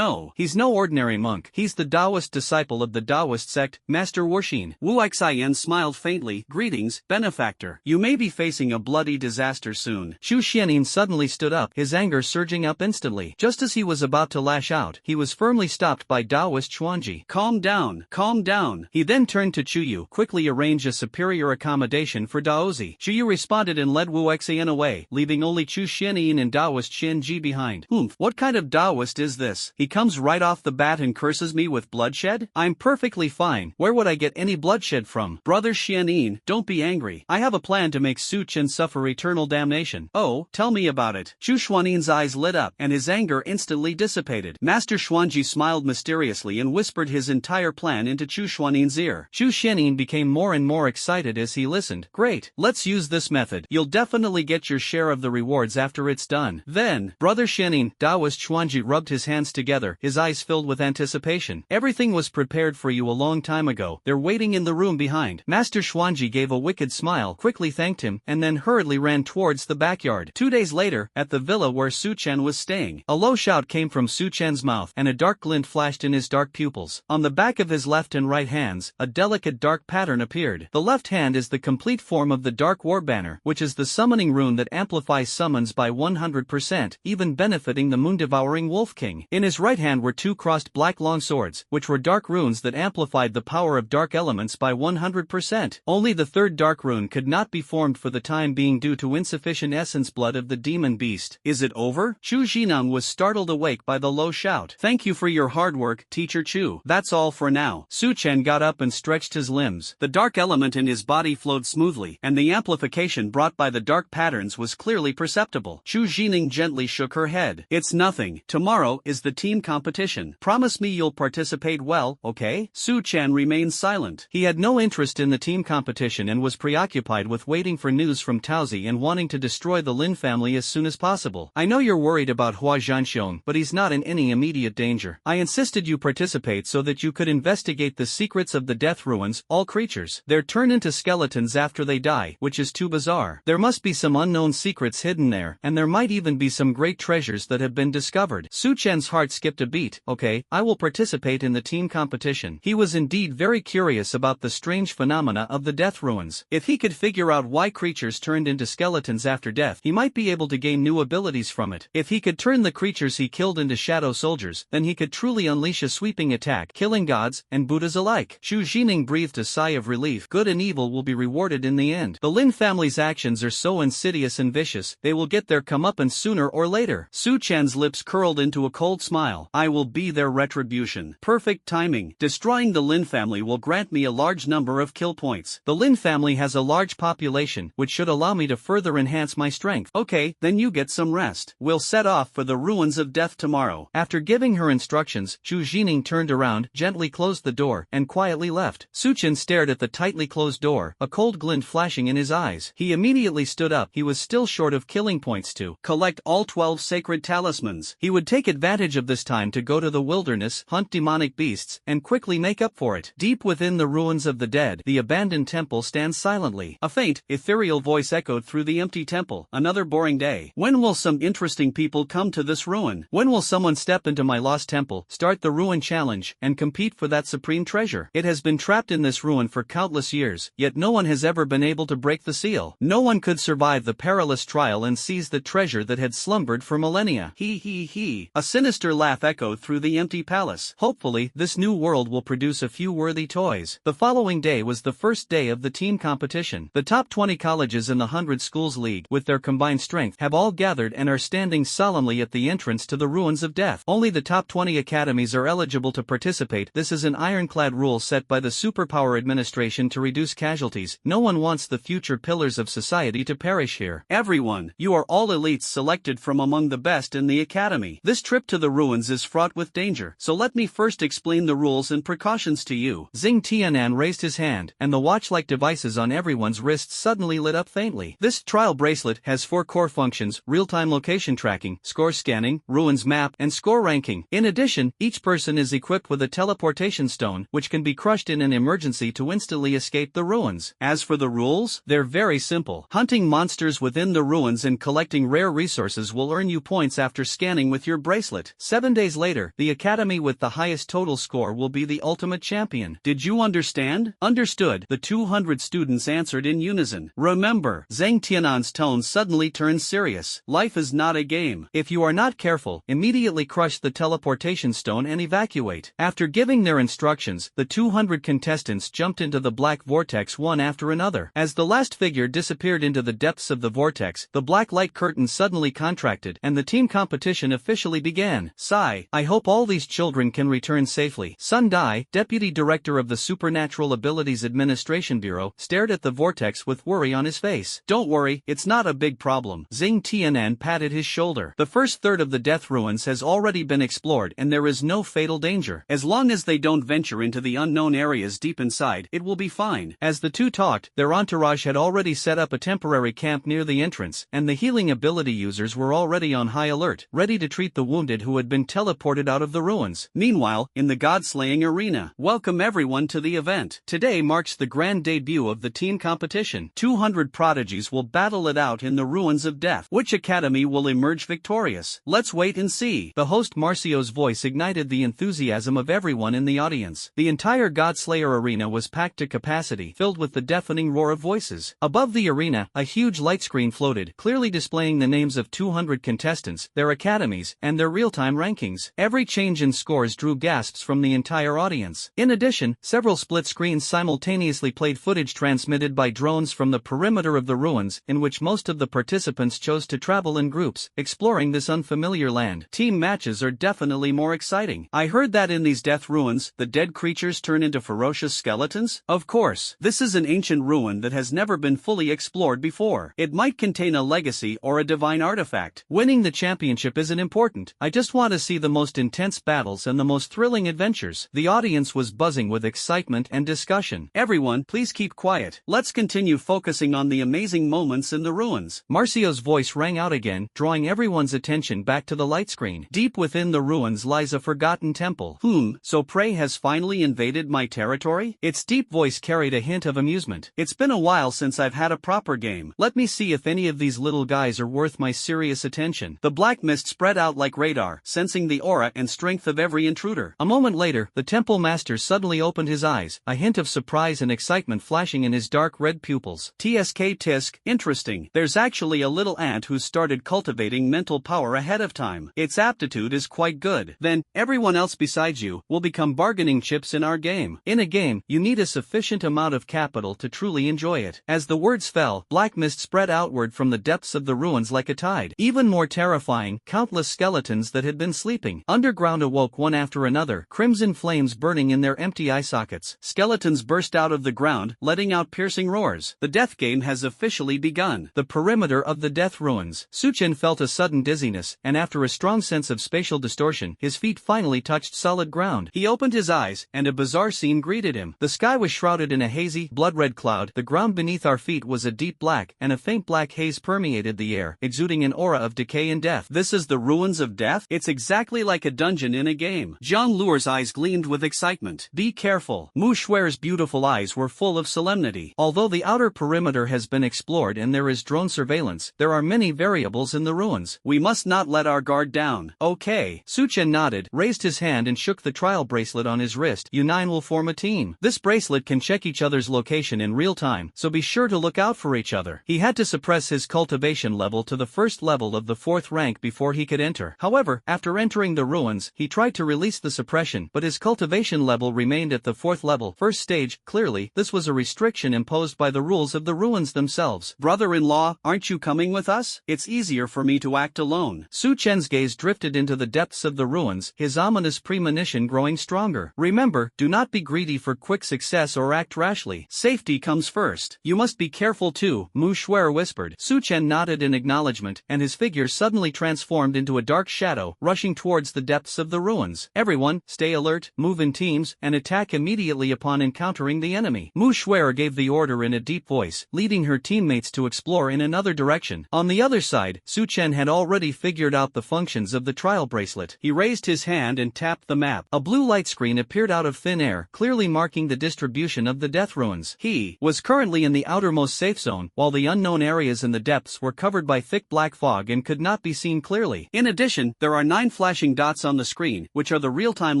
He's no ordinary monk. He's the Taoist disciple of the Taoist sect, Master Wuxin. Wu Xian smiled faintly. Greetings, benefactor. You may be facing a bloody disaster soon. Chu Xianin suddenly stood up, his anger surging up instantly. Just as he was about to lash out, he was firmly stopped by Taoist Xuanji. Calm down. He then turned to Chuyu, quickly arranged a superior accommodation for Daozi. Chuyu responded and led Wu Xian away, leaving only Chu Xianin and Taoist Xianji behind. Humph, what kind of Taoist is this? He comes right off the bat and curses me with bloodshed? I'm perfectly fine. Where would I get any bloodshed from? Brother Xianin, don't be angry. I have a plan to make Su Chen suffer eternal damnation. Oh, tell me about it. Chu Xuanin's eyes lit up, and his anger instantly dissipated. Master Xuanji smiled mysteriously and whispered his entire plan into Chu Xuanin's ear. Chu Xianin became more and more excited as he listened. Great, let's use this method. You'll definitely get your share of the rewards after it's done. Then, Brother Xianin, Taoist Xuanji rubbed his hands together, his eyes filled with anticipation. Everything was prepared for you a long time ago. They're waiting in the room behind. Master Xuanji gave a wicked smile, quickly politely thanked him and then hurriedly ran towards the backyard. 2 days later, at the villa where Su Chen was staying, a low shout came from Su Chen's mouth and a dark glint flashed in his dark pupils. On the back of his left and right hands, a delicate dark pattern appeared. The left hand is the complete form of the Dark War Banner, which is the summoning rune that amplifies summons by 100%, even benefiting the moon-devouring Wolf King. In his right hand were two crossed black long swords, which were dark runes that amplified the power of dark elements by 100%. Only the third dark rune could not be formed for the time being due to insufficient essence blood of the demon beast. Is it over? Chu Jinang was startled awake by the low shout. Thank you for your hard work, Teacher Chu. That's all for now. Su Chen got up and stretched his limbs. The dark element in his body flowed smoothly, and the amplification brought by the dark patterns was clearly perceptible. Chu Jining gently shook her head. It's nothing. Tomorrow is the team competition. Promise me you'll participate well, okay? Su Chen remained silent. He had no interest in the team competition and was preoccupied with waiting for news from Taozi and wanting to destroy the Lin family as soon as possible. I know you're worried about Hua Zhanxiong, but he's not in any immediate danger. I insisted you participate so that you could investigate the secrets of the death ruins. All creatures, they're turned into skeletons after they die, which is too bizarre. There must be some unknown secrets hidden there, and there might even be some great treasures that have been discovered. Su Chen's heart skipped a beat. Okay, I will participate in the team competition. He was indeed very curious about the strange phenomena of the death ruins. If he could figure out why creatures turned into skeletons after death, he might be able to gain new abilities from it. If he could turn the creatures he killed into shadow soldiers, then he could truly unleash a sweeping attack, killing gods and Buddhas alike. Xu Jining breathed a sigh of relief. Good and evil will be rewarded in the end. The Lin family's actions are so insidious and vicious, they will get their comeuppance sooner or later. Su Chen's lips curled into a cold smile. I will be their retribution. Perfect timing. Destroying the Lin family will grant me a large number of kill points. The Lin family has a large population, which should allow me to further enhance my strength. Okay, then you get some rest. We'll set off for the ruins of death tomorrow. After giving her instructions, Xu Jining turned around, gently closed the door, and quietly left. Su Chen stared at the tightly closed door, a cold glint flashing in his eyes. He immediately stood up. He was still short of killing points to collect all 12 sacred talismans. He would take advantage of this time to go to the wilderness, hunt demonic beasts, and quickly make up for it. Deep within the ruins of the dead, the abandoned temple stands silently. A faint, ethereal voice echoed through the empty temple. Another boring day. When will some interesting people come to this ruin? When will someone step into my lost temple, start the ruin challenge, and compete for that supreme treasure? It has been trapped in this ruin for countless years, yet no one has ever been able to break the seal. No one could survive the perilous trial and seize the treasure that had slumbered for millennia. He. A sinister laugh echoed through the empty palace. Hopefully, this new world will produce a few worthy toys. The following day was the first day of the team competition. The top 20 colleges in the 100 Schools League, with their combined strength, have all gathered and are standing solemnly at the entrance to the ruins of death. Only the top 20 academies are eligible to participate. This is an ironclad rule set by the Superpower Administration to reduce casualties. No one wants the future pillars of society to perish here. Everyone, you are all elites selected from among the best in the academy. This trip to the ruins is fraught with danger, so let me first explain the rules and precautions to you. Xing Tianan raised his hand, and the watch-like devices on everyone's wrists suddenly lit up faintly. This trial bracelet has 4 core functions: real-time location tracking, score scanning, ruins map, and score ranking. In addition, each person is equipped with a teleportation stone, which can be crushed in an emergency to instantly escape the ruins. As for the rules, they're very simple. Hunting monsters within the ruins and collecting rare resources will earn you points after scanning with your bracelet. 7 days later, the academy with the highest total score will be the ultimate champion. Did you understand? Understood, the 200 students answered in unison. Remember, Zhang Tianan's tone suddenly turned serious. Life is not a game. If you are not careful, immediately crush the teleportation stone and evacuate. After giving their instructions, the 200 contestants jumped into the black vortex one after another. As the last figure disappeared into the depths of the vortex, the black light curtain suddenly contracted and the team competition officially began. Sigh, I hope all these children can return safely. Sun Dai, deputy director of the Supernatural Abilities Administration Bureau, stared at the vortex with worry on his face. Don't worry, it's not a big problem. Xing Tianan patted his shoulder. The first third of the death ruins has already been explored and there is no fatal danger. As long as they don't venture into the unknown areas deep inside, it will be fine. As the two talked, their entourage had already set up a temporary camp near the entrance, and the healing ability users were already on high alert, ready to treat the wounded who had been teleported out of the ruins. Meanwhile, in the god-slaying arena, welcome everyone to the event. Today marks the grand debut of the team competition. competition. 200 prodigies will battle it out in the ruins of death. Which academy will emerge victorious? Let's wait and see. The host Marcio's voice ignited the enthusiasm of everyone in the audience. The entire Godslayer arena was packed to capacity, filled with the deafening roar of voices. Above the arena, a huge light screen floated, clearly displaying the names of 200 contestants, their academies, and their real-time rankings. Every change in scores drew gasps from the entire audience. In addition, several split screens simultaneously played footage transmitted by drones from the perimeter of the ruins, in which most of the participants chose to travel in groups, exploring this unfamiliar land. Team matches are definitely more exciting. I heard that in these death ruins, the dead creatures turn into ferocious skeletons? Of course, this is an ancient ruin that has never been fully explored before. It might contain a legacy or a divine artifact. Winning the championship isn't important. I just want to see the most intense battles and the most thrilling adventures. The audience was buzzing with excitement and discussion. Everyone, please keep quiet. Let's continue focusing on the amazing moments in the ruins. Marcio's voice rang out again, drawing everyone's attention back to the light screen. Deep within the ruins lies a forgotten temple. So prey has finally invaded my territory? Its deep voice carried a hint of amusement. It's been a while since I've had a proper game. Let me see if any of these little guys are worth my serious attention. The black mist spread out like radar, sensing the aura and strength of every intruder. A moment later, the temple master suddenly opened his eyes, a hint of surprise and excitement flashing in his dark red pupils. Tisk, interesting. There's actually a little ant who's started cultivating mental power ahead of time. Its aptitude is quite good. Then, everyone else besides you will become bargaining chips in our game. In a game, you need a sufficient amount of capital to truly enjoy it. As the words fell, black mist spread outward from the depths of the ruins like a tide. Even more terrifying, countless skeletons that had been sleeping underground awoke one after another, crimson flames burning in their empty eye sockets. Skeletons burst out of the ground, letting out piercing roars. The death game has officially begun. The perimeter of the death ruins. Suchen felt a sudden dizziness, and after a strong sense of spatial distortion, his feet finally touched solid ground. He opened his eyes, and a bizarre scene greeted him. The sky was shrouded in a hazy, blood-red cloud. The ground beneath our feet was a deep black, and a faint black haze permeated the air, exuding an aura of decay and death. This is the ruins of death? It's exactly like a dungeon in a game. Zhang Luer's eyes gleamed with excitement. Be careful. Mu Shuer's beautiful eyes were full of solemnity. Although the outer perimeter has been explored and there is drone surveillance, there are many variables in the ruins. We must not let our guard down. Okay. Suchen nodded, raised his hand and shook the trial bracelet on his wrist. You nine will form a team. This bracelet can check each other's location in real time, so be sure to look out for each other. He had to suppress his cultivation level to the first level of the 4th rank before he could enter. However, after entering the ruins, he tried to release the suppression, but his cultivation level remained at the 4th level. First stage, clearly, this was a restriction imposed by the rules of the ruins themselves. Brother-in-law, aren't you coming with us? It's easier for me to act alone. Su Chen's gaze drifted into the depths of the ruins, his ominous premonition growing stronger. Remember, do not be greedy for quick success or act rashly. Safety comes first. You must be careful too, Mu Shuer whispered. Su Chen nodded in acknowledgement, and his figure suddenly transformed into a dark shadow, rushing towards the depths of the ruins. Everyone, stay alert, move in teams, and attack immediately upon encountering the enemy. Mu Shuer gave the order in a deep voice, leading her teammates to explore in another direction. On the other side, Su Chen had already figured out the functions of the trial bracelet. He raised his hand and tapped the map. A blue light screen appeared out of thin air, clearly marking the distribution of the death ruins. He was currently in the outermost safe zone, while the unknown areas in the depths were covered by thick black fog and could not be seen clearly. In addition, there are 9 flashing dots on the screen, which are the real-time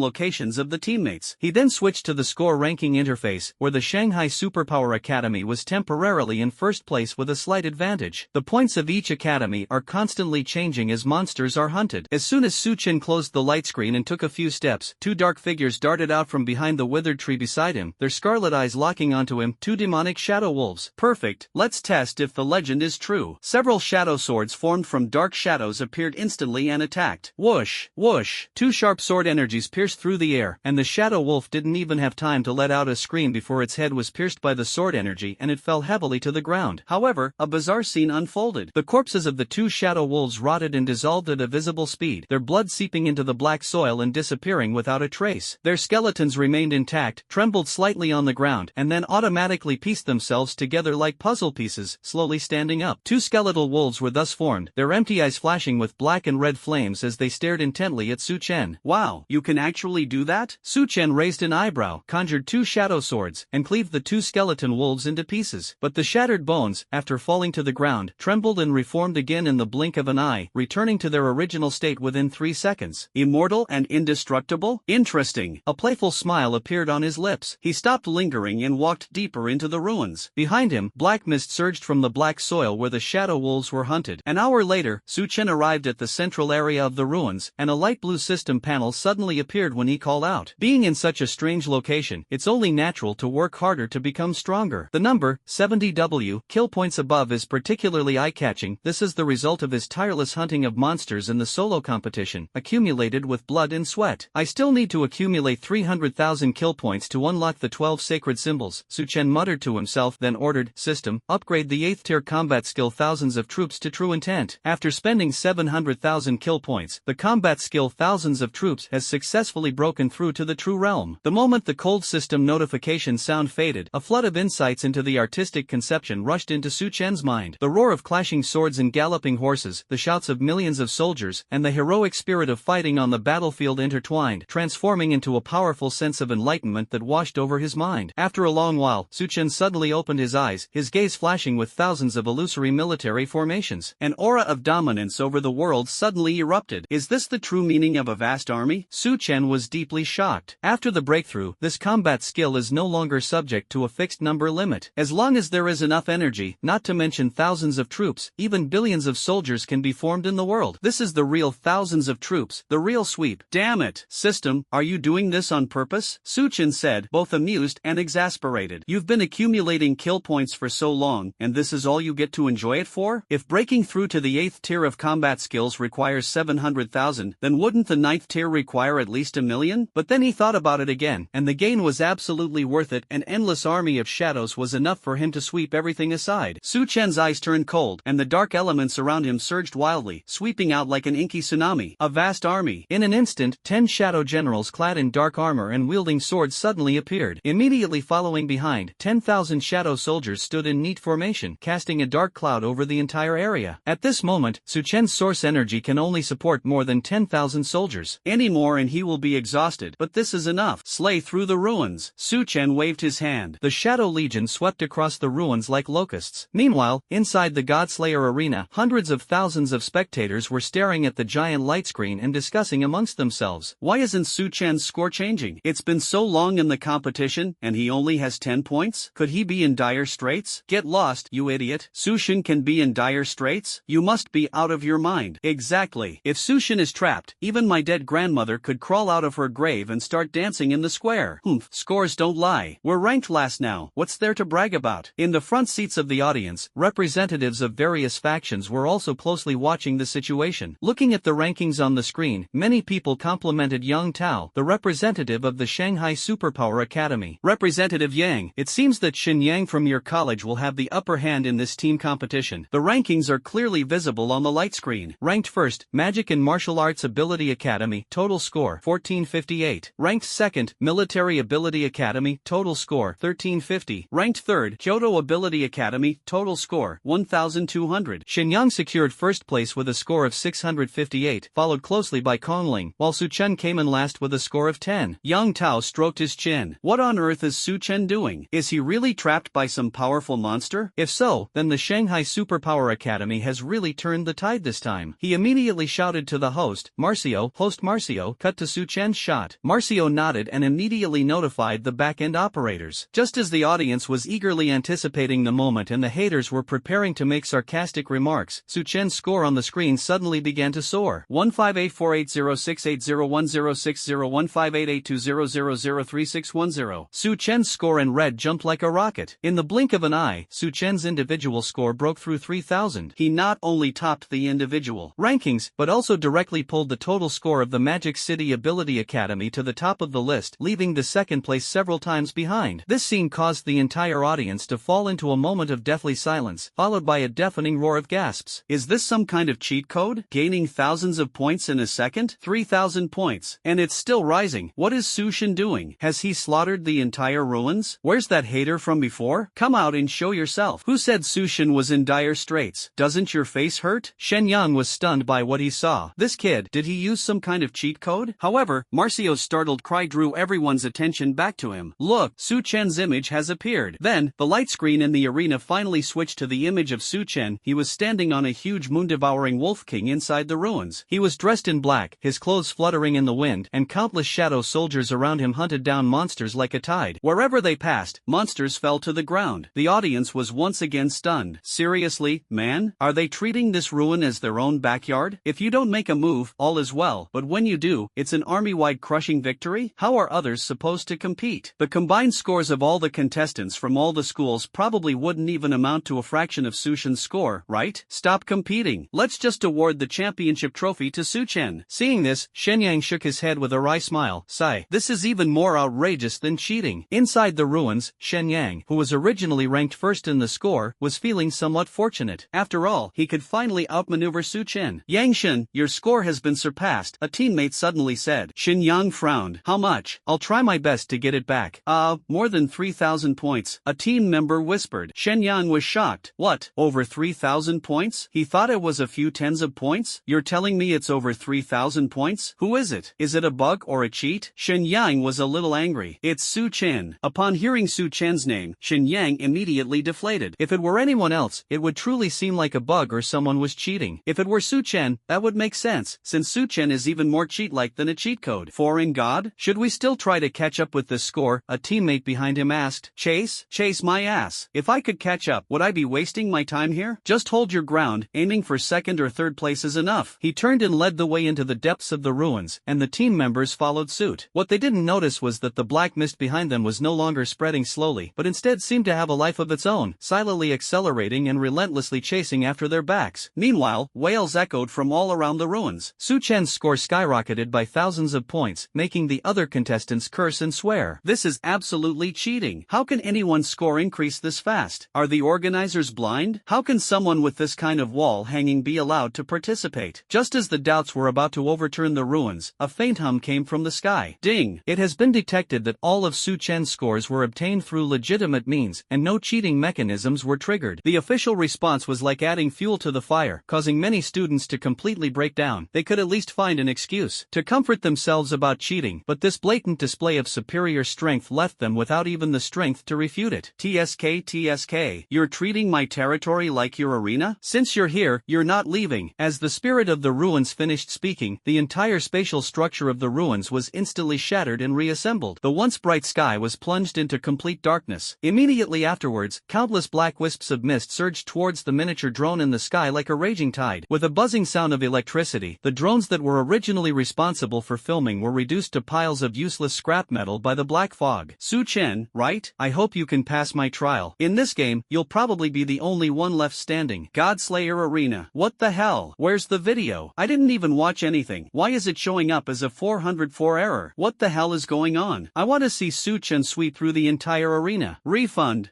locations of the teammates. He then switched to the score ranking interface, where the Shanghai Superpower Academy was temporarily in first place with a slight advantage. The points of each academy are constantly changing as monsters are hunted. As soon as Su Chen closed the light screen and took a few steps, 2 dark figures darted out from behind the withered tree beside him, their scarlet eyes locking onto him. 2 demonic shadow wolves. Perfect. Let's test if the legend is true. Several shadow swords formed from dark shadows appeared instantly and attacked. Whoosh, whoosh. 2 sharp sword energies pierced through the air, and the shadow wolf didn't even have time to let out a scream before its head was pierced by the sword energy and it fell heavily to the ground. However, a bizarre scene unfolded. The corpses of the 2 shadow wolves rotted and dissolved at a visible speed, their blood seeping into the black soil and disappearing without a trace. Their skeletons remained intact, trembled slightly on the ground, and then automatically pieced themselves together like puzzle pieces, slowly standing up. 2 skeletal wolves were thus formed, their empty eyes flashing with black and red flames as they stared intently at Su Chen. Wow, you can actually do that? Su Chen raised an eyebrow, conjured 2 shadow swords, and cleaved the 2 skeleton wolves into pieces. pieces. But the shattered bones, after falling to the ground, trembled and reformed again in the blink of an eye, returning to their original state within 3 seconds. Immortal and indestructible? Interesting. A playful smile appeared on his lips. He stopped lingering and walked deeper into the ruins. Behind him, black mist surged from the black soil where the shadow wolves were hunted. An hour later, Su Chen arrived at the central area of the ruins, and a light blue system panel suddenly appeared when he called out. Being in such a strange location, it's only natural to work harder to become stronger. The number, 70W, kill points above is particularly eye-catching. This is the result of his tireless hunting of monsters in the solo competition, accumulated with blood and sweat. I still need to accumulate 300,000 kill points to unlock the 12 sacred symbols, Su Chen muttered to himself, then ordered, System, upgrade the 8th tier combat skill thousands of troops to true intent. After spending 700,000 kill points, the combat skill thousands of troops has successfully broken through to the true realm. The moment the cold system notification sound faded, a flood of insights into the artistic conception rushed into Su Chen's mind. The roar of clashing swords and galloping horses, the shouts of millions of soldiers, and the heroic spirit of fighting on the battlefield intertwined, transforming into a powerful sense of enlightenment that washed over his mind. After a long while, Su Chen suddenly opened his eyes, his gaze flashing with thousands of illusory military formations. An aura of dominance over the world suddenly erupted. Is this the true meaning of a vast army? Su Chen was deeply shocked. After the breakthrough, this combat skill is no longer subject to a fixed number limit. As long as there is enough energy, not to mention thousands of troops, even billions of soldiers can be formed in the world. This is the real thousands of troops, the real sweep. Damn it, System, are you doing this on purpose? Su Chen said, both amused and exasperated. You've been accumulating kill points for so long, and this is all you get to enjoy it for? If breaking through to the 8th tier of combat skills requires 700,000, then wouldn't the 9th tier require at least 1 million? But then he thought about it again, and the gain was absolutely worth it. An endless army of shadows was enough for him to sweep everything aside. Su Chen's eyes turned cold, and the dark elements around him surged wildly, sweeping out like an inky tsunami. A vast army. In an instant, 10 shadow generals clad in dark armor and wielding swords suddenly appeared. Immediately following behind, 10,000 shadow soldiers stood in neat formation, casting a dark cloud over the entire area. At this moment, Su Chen's source energy can only support more than 10,000 soldiers. Any more and he will be exhausted, but this is enough. Slay through the ruins. Su Chen waved his hand. The Shadow Legion swept across the ruins like locusts. Meanwhile, inside the Godslayer arena, hundreds of thousands of spectators were staring at the giant light screen and discussing amongst themselves. Why isn't Su Chen's score changing? It's been so long in the competition, and he only has 10 points? Could he be in dire straits? Get lost, you idiot. Su Chen can be in dire straits? You must be out of your mind. Exactly. If Su Chen is trapped, even my dead grandmother could crawl out of her grave and start dancing in the square. Humph, scores don't lie. We're ranked last now. What's there to brag about? In the front seats of the audience, representatives of various factions were also closely watching the situation. Looking at the rankings on the screen, many people complimented Yang Tao, the representative of the Shanghai Superpower Academy. Representative Yang, it seems that Xin Yang from your college will have the upper hand in this team competition. The rankings are clearly visible on the light screen. Ranked first, Magic and Martial Arts Ability Academy, total score 1458. Ranked second, Military Ability Academy, total score 1350. Ranked third, Kyoto Ability Academy, total score 1200. Shenyang secured first place with a score of 658, followed closely by Kongling, while Su Chen came in last with a score of 10. Yang Tao stroked his chin. What on earth is Su Chen doing? Is he really trapped by some powerful monster? If so, then the Shanghai Superpower Academy has really turned the tide this time. He immediately shouted to the host, Marcio, Host Marcio, cut to Su Chen's shot. Marcio nodded and immediately notified the back-end operators. Just as the audience was eagerly anticipating the moment and the haters were preparing to make sarcastic remarks, Su Chen's score on the screen suddenly began to soar. 1584806801060158820003610. Su Chen's score in red jumped like a rocket. In the blink of an eye, Su Chen's individual score broke through 3,000. He not only topped the individual rankings, but also directly pulled the total score of the Magic City Ability Academy to the top of the list, leaving the second place several times behind. This scene caused the entire audience to fall into a moment of deathly silence, followed by a deafening roar of gasps. Is this some kind of cheat code? Gaining thousands of points in a second? 3,000 points. And it's still rising. What is Su Chen doing? Has he slaughtered the entire ruins? Where's that hater from before? Come out and show yourself. Who said Su Chen was in dire straits? Doesn't your face hurt? Shenyang was stunned by what he saw. This kid, did he use some kind of cheat code? However, Marcio's startled cry drew everyone's attention back to him. Look, Su Chen's image has appeared. Then, Then, the light screen in the arena finally switched to the image of Su Chen. He was standing on a huge moon-devouring wolf king inside the ruins. He was dressed in black, his clothes fluttering in the wind, and countless shadow soldiers around him hunted down monsters like a tide. Wherever they passed, monsters fell to the ground. The audience was once again stunned. Seriously, man? Are they treating this ruin as their own backyard? If you don't make a move, all is well, but when you do, it's an army-wide crushing victory? How are others supposed to compete? The combined scores of all the contestants from all the schools probably wouldn't even amount to a fraction of Su Chen's score, right? Stop competing. Let's just award the championship trophy to Su Chen. Seeing this, Shenyang shook his head with a wry smile. Sigh. This is even more outrageous than cheating. Inside the ruins, Shenyang, who was originally ranked first in the score, was feeling somewhat fortunate. After all, he could finally outmaneuver Su Chen. Yangshen, your score has been surpassed, a teammate suddenly said. Shenyang frowned. How much? I'll try my best to get it back. More than 3,000 points, a team member whispered. Shenyang was shocked. What? Over 3,000 points? He thought it was a few tens of points? You're telling me it's over 3,000 points? Who is it? Is it a bug or a cheat? Shenyang was a little angry. It's Su Chen. Upon hearing Su Chen's name, Shenyang immediately deflated. If it were anyone else, it would truly seem like a bug or someone was cheating. If it were Su Chen, that would make sense, since Su Chen is even more cheat-like than a cheat code. For in God? Should we still try to catch up with this score? A teammate behind him asked. Chase? Chase my ass. If I could catch up, would I be wasting my time here? Just hold your ground, aiming for second or third place is enough. He turned and led the way into the depths of the ruins, and the team members followed suit. What they didn't notice was that the black mist behind them was no longer spreading slowly, but instead seemed to have a life of its own, silently accelerating and relentlessly chasing after their backs. Meanwhile, wails echoed from all around the ruins. Su Chen's score skyrocketed by thousands of points, making the other contestants curse and swear. This is absolutely cheating. How can anyone's score increase this fast? Are the organizers blind? How can someone with this kind of wall hanging be allowed to participate? Just as the doubts were about to overturn the ruins, a faint hum came from the sky. Ding! It has been detected that all of Su Chen's scores were obtained through legitimate means, and no cheating mechanisms were triggered. The official response was like adding fuel to the fire, causing many students to completely break down. They could at least find an excuse to comfort themselves about cheating, but this blatant display of superior strength left them without even the strength to refute it. TSK, you're treating my territory like your arena? Since you're here, you're not leaving. As the spirit of the ruins finished speaking, the entire spatial structure of the ruins was instantly shattered and reassembled. The once bright sky was plunged into complete darkness. Immediately afterwards, countless black wisps of mist surged towards the miniature drone in the sky like a raging tide. With a buzzing sound of electricity, the drones that were originally responsible for filming were reduced to piles of useless scrap metal by the black fog. Su Chen, right? I hope you can pass my trial. In this game, you'll probably be the only one left standing. Godslayer Arena. What the hell? Where's the video? I didn't even watch anything. Why is it showing up as a 404 error? What the hell is going on? I want to see Su Chen sweep through the entire arena. Refund.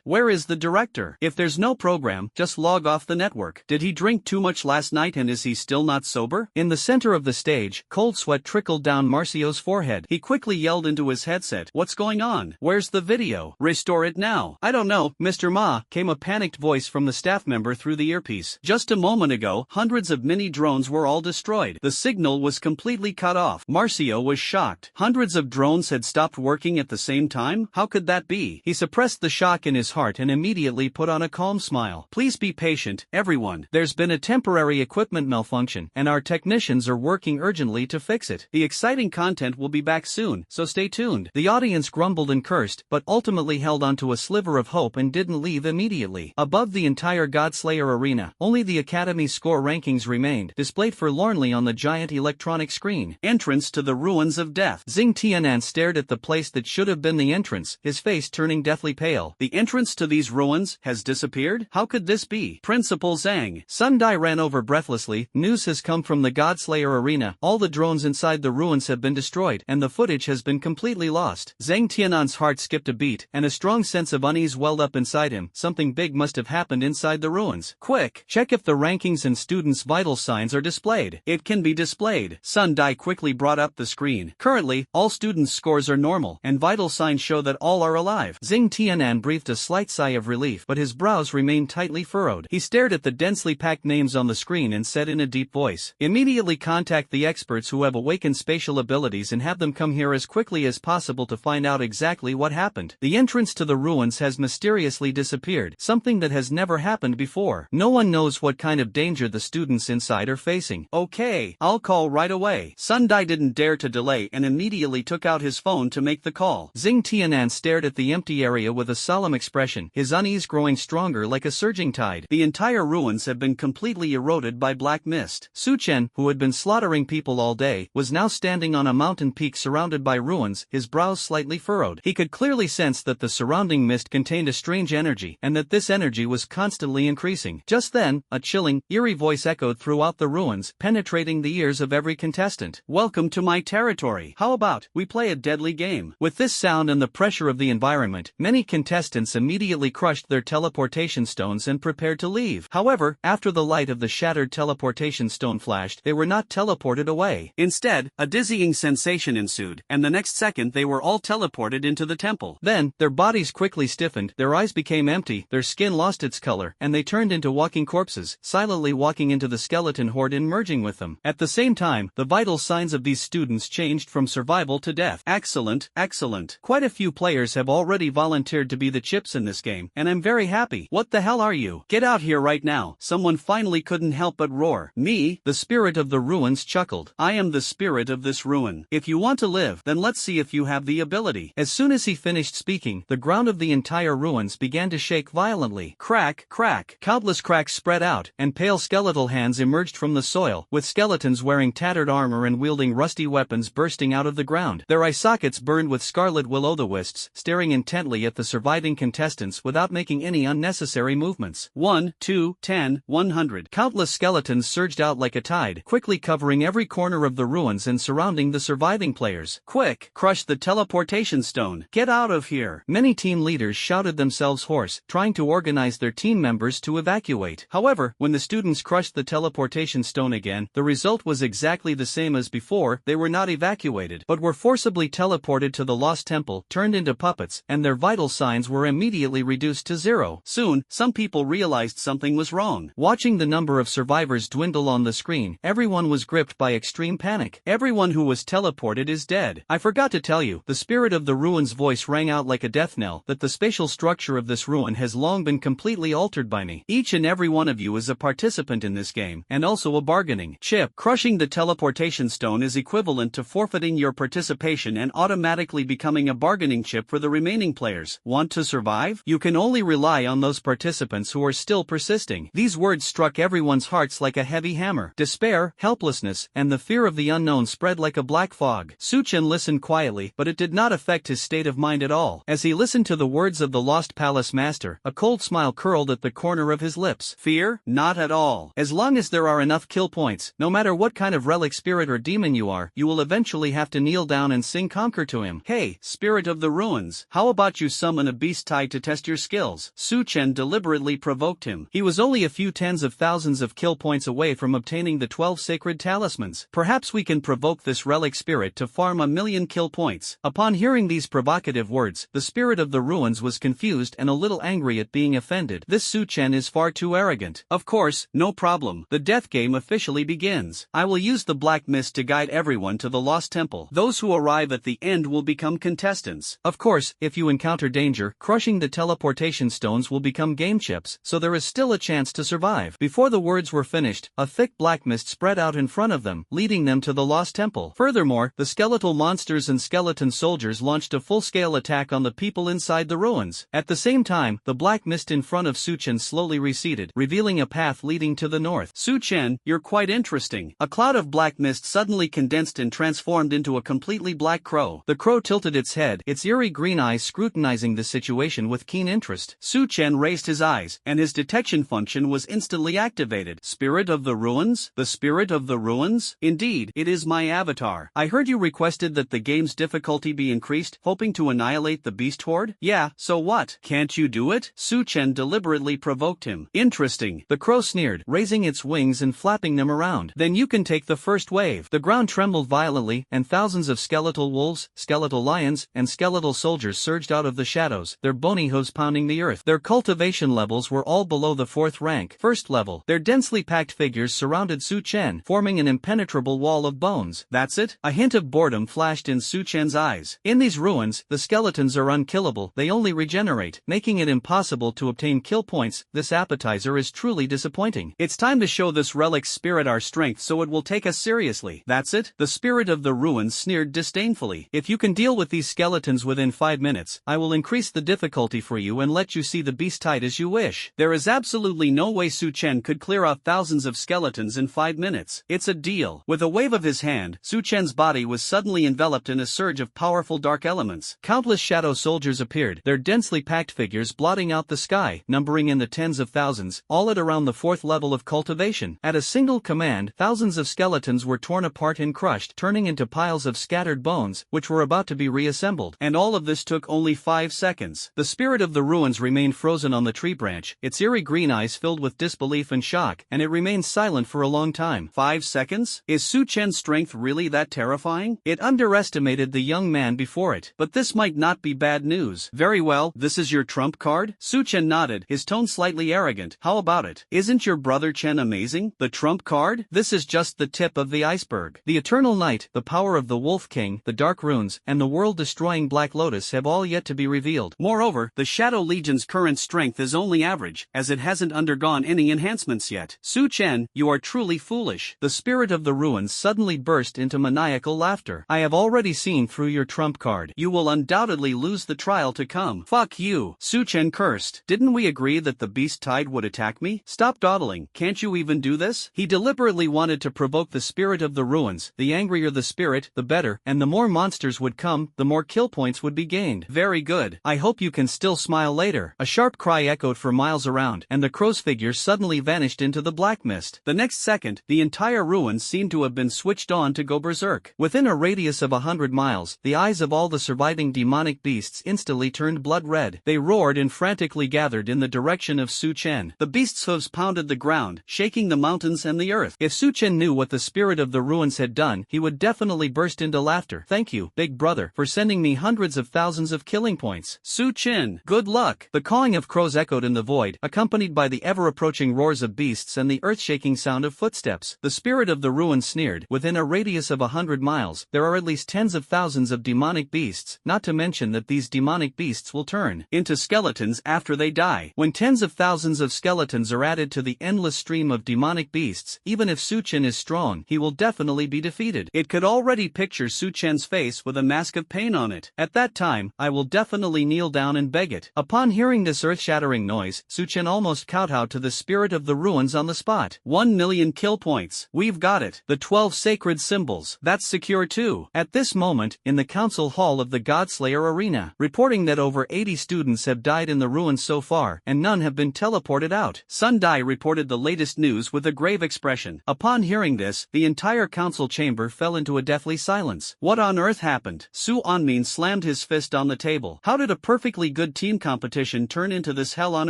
Where is the director? If there's no program, just log off the network. Did he drink too much last night and is he still not sober? In the center of the stage, cold sweat trickled down Marcio's forehead. He quickly yelled into his headset. What's going on? Where's the video? Restore it now. I don't know, Mr. Ma, came a panicked voice from the staff member through the earpiece. Just a moment ago, hundreds of mini drones were all destroyed. The signal was completely cut off. Marcio was shocked. Hundreds of drones had stopped working at the same time? How could that be? He suppressed the shock in his heart and immediately put on a calm smile. Please be patient, everyone. There's been a temporary equipment malfunction, and our technicians are working urgently to fix it. The exciting content will be back soon, so stay tuned. The audience grumbled and cursed, but ultimately held onto a sliver of hope and didn't leave immediately. Above the entire Godslayer arena, only the Academy's score rankings remained, displayed forlornly on the giant electronic screen. Entrance to the ruins of death. Xing Tianan stared at the place that should have been the entrance, his face turning deathly pale. The entrance to these ruins has disappeared? How could this be? Principal Zhang. Sun Dai ran over breathlessly. News has come from the Godslayer arena. All the drones inside the ruins have been destroyed, and the footage has been completely lost. Zhang Tianan's heart skipped a beat, and a strong sense of unease welled up inside him. Something big must have happened inside the ruins. Quick, check if the rankings and students' vital signs are displayed. It can be displayed. Sun Dai quickly brought up the screen. Currently, all students' scores are normal, and vital signs show that all are alive. Xing Tianan breathed a slight sigh of relief, but his brows remained tightly furrowed. He stared at the densely packed names on the screen and said in a deep voice, "Immediately contact the experts who have awakened spatial abilities and have them come here as quickly as possible to find out exactly what happened." The entrance to the ruins has mysteriously disappeared, something that has never happened before. No one knows what kind of danger the students inside are facing. Okay, I'll call right away. Sundai didn't dare to delay and immediately took out his phone to make the call. Xing Tianan stared at the empty area with a solemn expression, his unease growing stronger like a surging tide. The entire ruins have been completely eroded by black mist. Su Chen, who had been slaughtering people all day, was now standing on a mountain peak surrounded by ruins, his brows slightly furrowed. He could clearly sense that the surrounding mist contained a strange energy, and that this energy was constantly increasing. Just then, a chilling, eerie voice echoed throughout the ruins, penetrating the ears of every contestant. Welcome to my territory. How about we play a deadly game? With this sound and the pressure of the environment, many contestants immediately crushed their teleportation stones and prepared to leave. However, after the light of the shattered teleportation stone flashed, they were not teleported away. Instead, a dizzying sensation ensued, and the next second they were all teleported into the temple. Then, their bodies quickly stiffened, their eyes became empty, their skin lost its color, and they turned into walking corpses, silently walking into the skeleton horde and merging with them. At the same time, the vital signs of these students changed from survival to death. Excellent, excellent. Quite a few players have already volunteered to be the chips in this game, and I'm very happy. What the hell are you? Get out here right now. Someone finally couldn't help but roar. Me? The spirit of the ruins chuckled. I am the spirit of this ruin. If you want to live, then let's see if you have the ability. As soon as he finished speaking, the ground of the entire ruins began to shake violently. Crack, crack. Countless cracks spread out, and pale skeletal hands emerged from the soil, with skeletons wearing tattered armor and wielding rusty weapons bursting out of the ground. Their eye sockets burned with scarlet will-o'-the-wisps, staring intently at the surviving contestants without making any unnecessary movements. 1, 2, 10, 100. Countless skeletons surged out like a tide, quickly covering every corner of the ruins and surrounding the surviving players. Quick, crush the teleportation stone. Get out of here. Many team leaders shouted themselves hoarse, trying to organize their team members to evacuate. However, when the students crushed the teleportation stone again, the result was exactly the same as before. They were not evacuated, but were forcibly teleported to the lost temple, turned into puppets, and their vital signs were immediately reduced to zero. Soon, some people realized something was wrong. Watching the number of survivors dwindle on the screen, everyone was gripped by extreme panic. Everyone who was teleported is dead. I forgot to tell you, the spirit of the ruin's voice rang out like a death knell, that the spatial structure of this ruin has long been completely altered by me. Each and every one of you is a participant in this game, and also a bargaining chip. Crushing the teleportation stone is equivalent to forfeiting your participation and automatically becoming a bargaining chip for the remaining players. Want to survive? You can only rely on those participants who are still persisting. These words struck everyone's hearts like a heavy hammer. Despair, helplessness, and the fear of the unknown spread like a black fog. Su Chen listened quietly, but it did not affect his state of mind at all. As he listened to the words of the lost palace master, a cold smile curled at the corner of his lips. Fear? Not at all. As long as there are enough kill points, no matter what kind of relic spirit or demon you are, you will eventually have to kneel down and sing conquer to him. Hey, spirit of the ruins, how about you summon a beast tide to test your skills? Su Chen deliberately provoked him. He was only a few tens of thousands of kill points away from obtaining the 12 sacred talismans. Perhaps we can provoke this relic spirit to farm 1,000,000 kill points. Upon hearing these provocative words, the spirit of the ruins was confused and a little angry at being offended. This Su Chen is far too arrogant. Of course, no problem. The death game officially begins. I will use the black mist to guide everyone to the lost temple. Those who arrive at the end will become contestants. Of course, if you encounter danger, crushing the teleportation stones will become game chips, so there is still a chance to survive. Before the words were finished, a thick black mist spread out in front of them, leading them to the lost temple. Furthermore, the skeletal monsters and skeleton soldiers launched a full-scale attack on the people inside the ruins. At the same time, the black mist in front of Su Chen slowly receded, revealing a path leading to the north. Su Chen, you're quite interesting. A cloud of black mist suddenly condensed and transformed into a completely black crow. The crow tilted its head, its eerie green eyes scrutinizing the situation with keen interest. Su Chen raised his eyes, and his detection function was instantly activated. Spirit of the ruins? The spirit of the ruins? Indeed, it is my avatar. I heard you requested that the game's difficulty be increased, hoping to annihilate the beast horde? Yeah, so what? Can't you do it? Su Chen deliberately provoked him. Interesting. The crow sneered, raising its wings and flapping them around. Then you can take the first wave. The ground trembled violently, and thousands of skeletal wolves, skeletal lions, and skeletal soldiers surged out of the shadows, their bony hooves pounding the earth. Their cultivation levels were all below the 4th rank, 1st level. Their densely packed figures surrounded Su Chen, forming an impenetrable wall of bones. That's it? A hint of boredom flashed in Su Chen's eyes. In these ruins, the skeletons are unkillable. unkillable, they only regenerate, making it impossible to obtain kill points. This appetizer is truly disappointing. It's time to show this relic's spirit our strength so it will take us seriously. That's it? The spirit of the ruins sneered disdainfully. If you can deal with these skeletons within 5 minutes, I will increase the difficulty for you and let you see the beast tied as you wish. There is absolutely no way Su Chen could clear out thousands of skeletons in 5 minutes. It's a deal. With a wave of his hand, Su Chen's body was suddenly enveloped in a surge of powerful dark elements. Countless shadow soldiers appeared, their densely packed figures blotting out the sky, numbering in the tens of thousands, all at around the 4th level of cultivation. At a single command, thousands of skeletons were torn apart and crushed, turning into piles of scattered bones, which were about to be reassembled. And all of this took only 5 seconds. The spirit of the ruins remained frozen on the tree branch, its eerie green eyes filled with disbelief and shock, and it remained silent for a long time. 5 seconds? Is Su Chen's strength really that terrifying? It underestimated the young man before it. But this might not be bad news. Very well, this is your trump card? Su Chen nodded, his tone slightly arrogant. How about it? Isn't your brother Chen amazing? The trump card? This is just the tip of the iceberg. The eternal night, the power of the Wolf King, the dark runes, and the world-destroying Black Lotus have all yet to be revealed. Moreover, the Shadow Legion's current strength is only average, as it hasn't undergone any enhancements yet. Su Chen, you are truly foolish. The spirit of the ruins suddenly burst into maniacal laughter. I have already seen through your trump card. You will undoubtedly lose the trial to come. Fuck you. Su Chen cursed. Didn't we agree that the beast tide would attack me? Stop dawdling. Can't you even do this? He deliberately wanted to provoke the spirit of the ruins. The angrier the spirit, the better, and the more monsters would come, the more kill points would be gained. Very good. I hope you can still smile later. A sharp cry echoed for miles around, and the crow's figure suddenly vanished into the black mist. The next second, the entire ruins seemed to have been switched on to go berserk. Within a radius of 100 miles, the eyes of all the surviving demonic beasts instantly turned blood red. They roared and frantically gathered in the direction of Su Chen. The beasts' hooves pounded the ground, shaking the mountains and the earth. If Su Chen knew what the spirit of the ruins had done, he would definitely burst into laughter. Thank you, big brother, for sending me hundreds of thousands of killing points. Su Chen, good luck. The cawing of crows echoed in the void, accompanied by the ever-approaching roars of beasts and the earth-shaking sound of footsteps. The spirit of the ruins sneered. Within a radius of 100 miles, there are at least tens of thousands of demonic beasts, not to mention that these demonic beasts will turn into skeletons after they die. When tens of thousands of skeletons are added to the endless stream of demonic beasts, even if Su Chen is strong, he will definitely be defeated. It could already picture Su Chen's face with a mask of pain on it. At that time, I will definitely kneel down and beg it. Upon hearing this earth-shattering noise, Su Chen almost kowtowed to the spirit of the ruins on the spot. 1 million kill points. We've got it. The 12 sacred symbols. That's secure too. At this moment, in the council hall of the Godslayer Arena, reporting that over 80 students have died in the ruins so far, and none have been teleported out. Sun Dai reported the latest news with a grave expression. Upon hearing this, the entire council chamber fell into a deathly silence. What on earth happened? Su Anmin slammed his fist on the table. How did a perfectly good team competition turn into this hell on